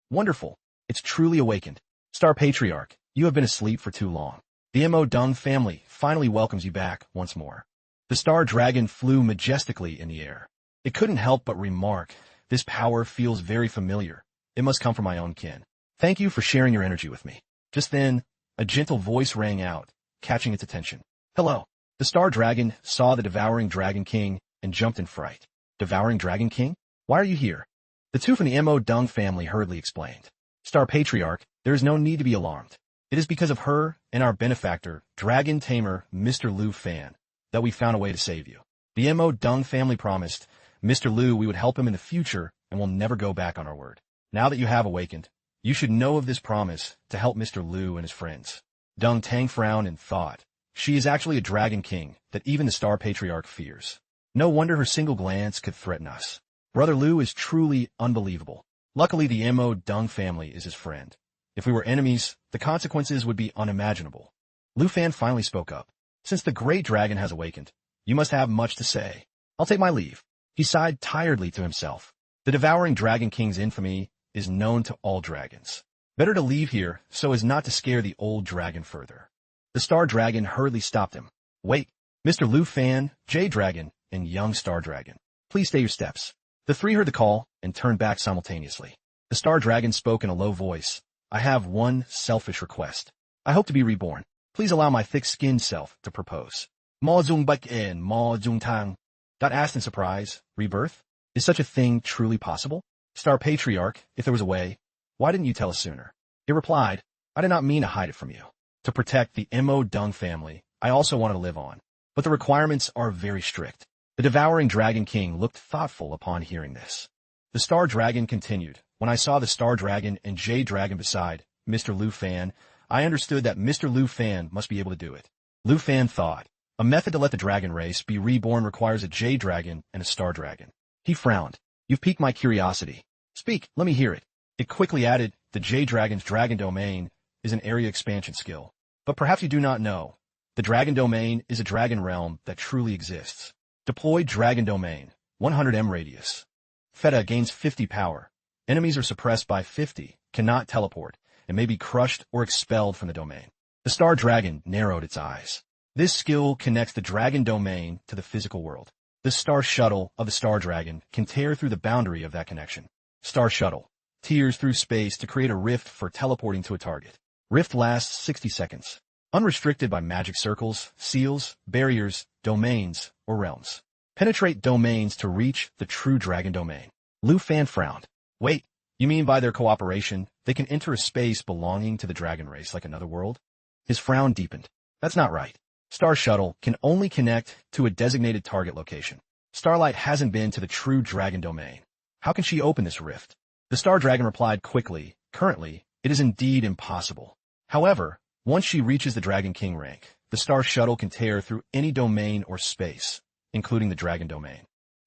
Wonderful. It's truly awakened. Star Patriarch, you have been asleep for too long. The Mo Dung family finally welcomes you back once more. The Star Dragon flew majestically in the air. It couldn't help but remark, this power feels very familiar. It must come from my own kin. Thank you for sharing your energy with me. Just then, a gentle voice rang out, catching its attention. Hello. The Star Dragon saw the Devouring Dragon King and jumped in fright. Devouring Dragon King? Why are you here? The two from the Mo Dung family hurriedly explained. Star Patriarch, there is no need to be alarmed. It is because of her and our benefactor, Dragon Tamer Mr. Lu Fan, that we found a way to save you. The Mo Dung family promised Mr. Lu we would help him in the future and will never go back on our word. Now that you have awakened, you should know of this promise to help Mr. Lu and his friends. Dung Tang frowned and thought, she is actually a Dragon King that even the Star Patriarch fears. No wonder her single glance could threaten us. Brother Lu is truly unbelievable. Luckily, the Mo Dung family is his friend. If we were enemies, the consequences would be unimaginable. Lu Fan finally spoke up. Since the Great Dragon has awakened, you must have much to say. I'll take my leave. He sighed tiredly to himself. The Devouring Dragon King's infamy is known to all dragons. Better to leave here so as not to scare the old dragon further. The Star Dragon hurriedly stopped him. Wait, Mr. Lu Fan, Jade Dragon, and Young Star Dragon. Please stay your steps. The three heard the call and turned back simultaneously. The Star Dragon spoke in a low voice. I have one selfish request. I hope to be reborn. Please allow my thick-skinned self to propose. Ma Zung Bak En, Ma Zung Tang. Dot asked in surprise, rebirth? Is such a thing truly possible? Star Patriarch, if there was a way, why didn't you tell us sooner? He replied, I did not mean to hide it from you. To protect the Mo Dung family, I also wanted to live on. But the requirements are very strict. The Devouring Dragon King looked thoughtful upon hearing this. The Star Dragon continued, when I saw the Star Dragon and Jade Dragon beside Mr. Lu Fan, I understood that Mr. Lu Fan must be able to do it. Lu Fan thought, a method to let the dragon race be reborn requires a Jade Dragon and a Star Dragon. He frowned. You've piqued my curiosity. Speak, let me hear it. It quickly added, the Jade Dragon's Dragon Domain is an area expansion skill. But perhaps you do not know. The Dragon Domain is a dragon realm that truly exists. Deploy Dragon Domain, 100m radius. Feta gains 50 power. Enemies are suppressed by 50, cannot teleport, and may be crushed or expelled from the domain. The Star Dragon narrowed its eyes. This skill connects the Dragon Domain to the physical world. The Star Shuttle of the Star Dragon can tear through the boundary of that connection. Star Shuttle. tears through space to create a rift for teleporting to a target. Rift lasts 60 seconds. Unrestricted by magic circles, seals, barriers, domains, or realms. Penetrate domains to reach the true dragon domain. Lu Fan frowned. Wait, you mean by their cooperation, they can enter a space belonging to the dragon race like another world? His frown deepened. That's not right. Star Shuttle can only connect to a designated target location. Starlight hasn't been to the true dragon domain. How can she open this rift? The Star Dragon replied quickly, currently, it is indeed impossible. However, once she reaches the Dragon King rank, the Star Shuttle can tear through any domain or space, including the Dragon Domain.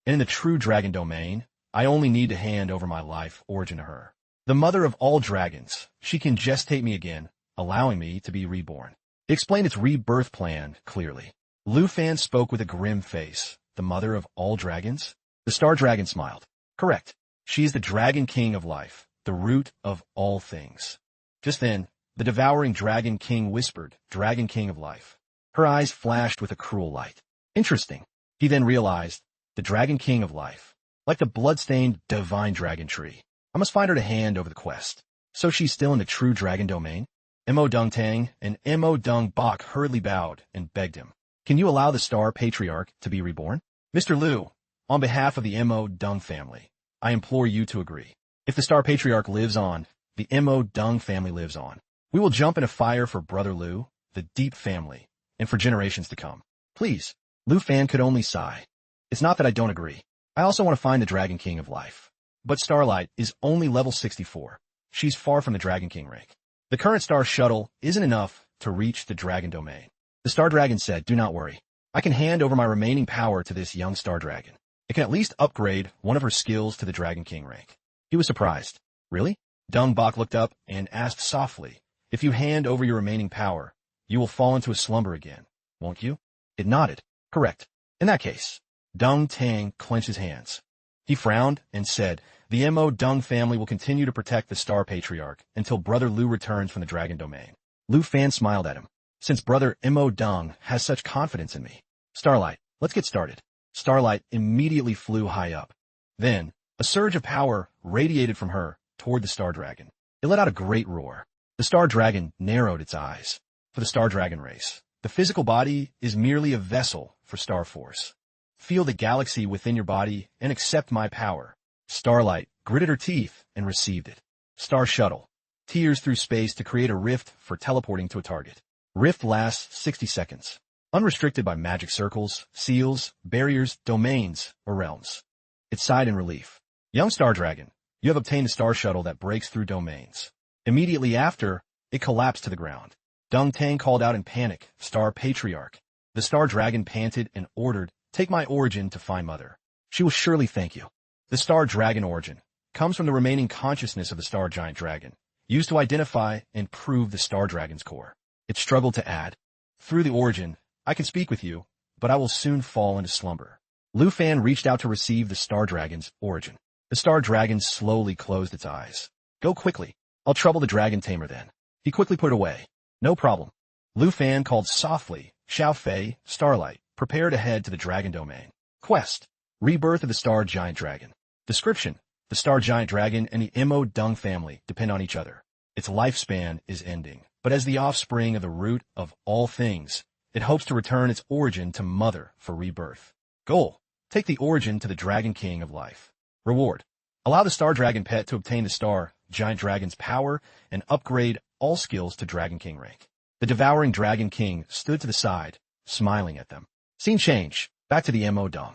And in the true Dragon Domain, I only need to hand over my life origin to her. The mother of all dragons, she can gestate me again, allowing me to be reborn. It explained its rebirth plan clearly. Lu Fan spoke with a grim face. The mother of all dragons? The Star Dragon smiled. Correct. She is the Dragon King of life, the root of all things. Just then, the devouring Dragon King whispered, Dragon King of life. Her eyes flashed with a cruel light. Interesting. He then realized, the Dragon King of life. Like the blood-stained divine dragon tree. I must find her to hand over the quest. So she's still in the true dragon domain? Mo Dung Tang and Mo Dung Bok hurriedly bowed and begged him. Can you allow the Star Patriarch to be reborn? Mr. Liu, on behalf of the Mo Dung family, I implore you to agree. If the Star Patriarch lives on, the Mo Dung family lives on. We will jump in a fire for Brother Liu, the Deep family, and for generations to come. Please. Lu Fan could only sigh. It's not that I don't agree. I also want to find the Dragon King of life. But Starlight is only level 64. She's far from the Dragon King rank. The current Star Shuttle isn't enough to reach the Dragon Domain. The Star Dragon said, do not worry. I can hand over my remaining power to this young Star Dragon. It can at least upgrade one of her skills to the Dragon King rank. He was surprised. Really? Dung Bok looked up and asked softly, if you hand over your remaining power, you will fall into a slumber again, won't you? It nodded. Correct. In that case, Dung Tang clenched his hands. He frowned and said, the Mo Dung family will continue to protect the Star Patriarch until Brother Liu returns from the Dragon Domain. Lu Fan smiled at him. Since Brother Mo Dung has such confidence in me. Starlight, let's get started. Starlight immediately flew high up. Then, a surge of power radiated from her toward the Star Dragon. It let out a great roar. The Star Dragon narrowed its eyes. For the Star Dragon race, the physical body is merely a vessel for Star Force. Feel the galaxy within your body and accept my power. Starlight gritted her teeth and received it. Star Shuttle. Tears through space to create a rift for teleporting to a target. Rift lasts 60 seconds. Unrestricted by magic circles, seals, barriers, domains, or realms. It sighed in relief. Young Star Dragon, you have obtained a Star Shuttle that breaks through domains. Immediately after, it collapsed to the ground. Dung Tang called out in panic, Star Patriarch. The Star Dragon panted and ordered, take my origin to find Mother. She will surely thank you. The Star Dragon origin comes from the remaining consciousness of the Star Giant Dragon, used to identify and prove the Star Dragon's core. It struggled to add, through the origin, I can speak with you, but I will soon fall into slumber. Lu Fan reached out to receive the Star Dragon's origin. The Star Dragon slowly closed its eyes. Go quickly. I'll trouble the Dragon Tamer then. He quickly put it away. No problem. Lu Fan called softly, Xiao Fei, Starlight, prepare to head to the Dragon Domain. Quest. Rebirth of the Star Giant Dragon. Description. The Star Giant Dragon and the Mo Dung family depend on each other. Its lifespan is ending, but as the offspring of the root of all things, it hopes to return its origin to Mother for rebirth. Goal. Take the origin to the Dragon King of life. Reward. Allow the Star Dragon pet to obtain the Star Giant Dragon's power and upgrade all skills to Dragon King rank. The devouring Dragon King stood to the side, smiling at them. Scene change. Back to the Mo Dung.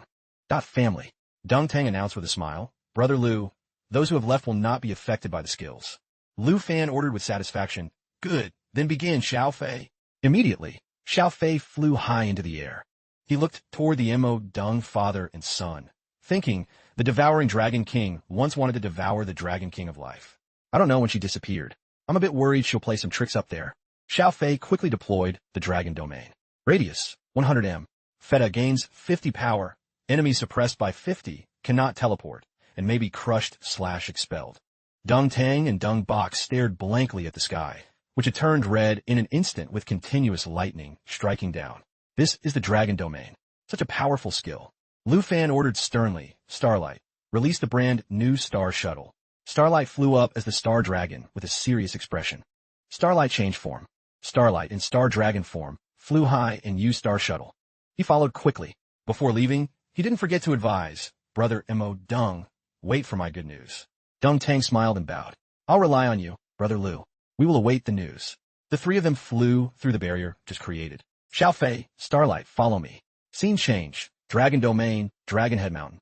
Family. Dung Tang announced with a smile, Brother Liu, those who have left will not be affected by the skills. Lu Fan ordered with satisfaction, good, then begin, Xiao Fei. Immediately, Xiao Fei flew high into the air. He looked toward the Mo Dung father and son, thinking, the devouring Dragon King once wanted to devour the Dragon King of life. I don't know when she disappeared. I'm a bit worried she'll play some tricks up there. Xiao Fei quickly deployed the Dragon Domain. Radius, 100 m. Feta gains 50 power. Enemies suppressed by 50 cannot teleport and may be crushed/expelled. Dung Tang and Dung Bok stared blankly at the sky, which had turned red in an instant with continuous lightning striking down. This is the Dragon Domain. Such a powerful skill. Lu Fan ordered sternly, Starlight, release the brand new Star Shuttle. Starlight flew up as the Star Dragon with a serious expression. Starlight changed form. Starlight, in Star Dragon form, flew high and used Star Shuttle. He followed quickly. Before leaving, he didn't forget to advise, Brother Mo Dung, wait for my good news. Dung Tang smiled and bowed. I'll rely on you, Brother Liu. We will await the news. The three of them flew through the barrier just created. Xiaofei, Starlight, follow me. Scene change. Dragon Domain, Dragon Head Mountain.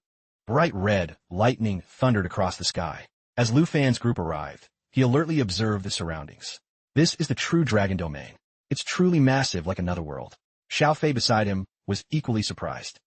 Bright red, lightning thundered across the sky. As Lu Fan's group arrived, he alertly observed the surroundings. This is the true Dragon Domain. It's truly massive like another world. Xiaofei beside him was equally surprised.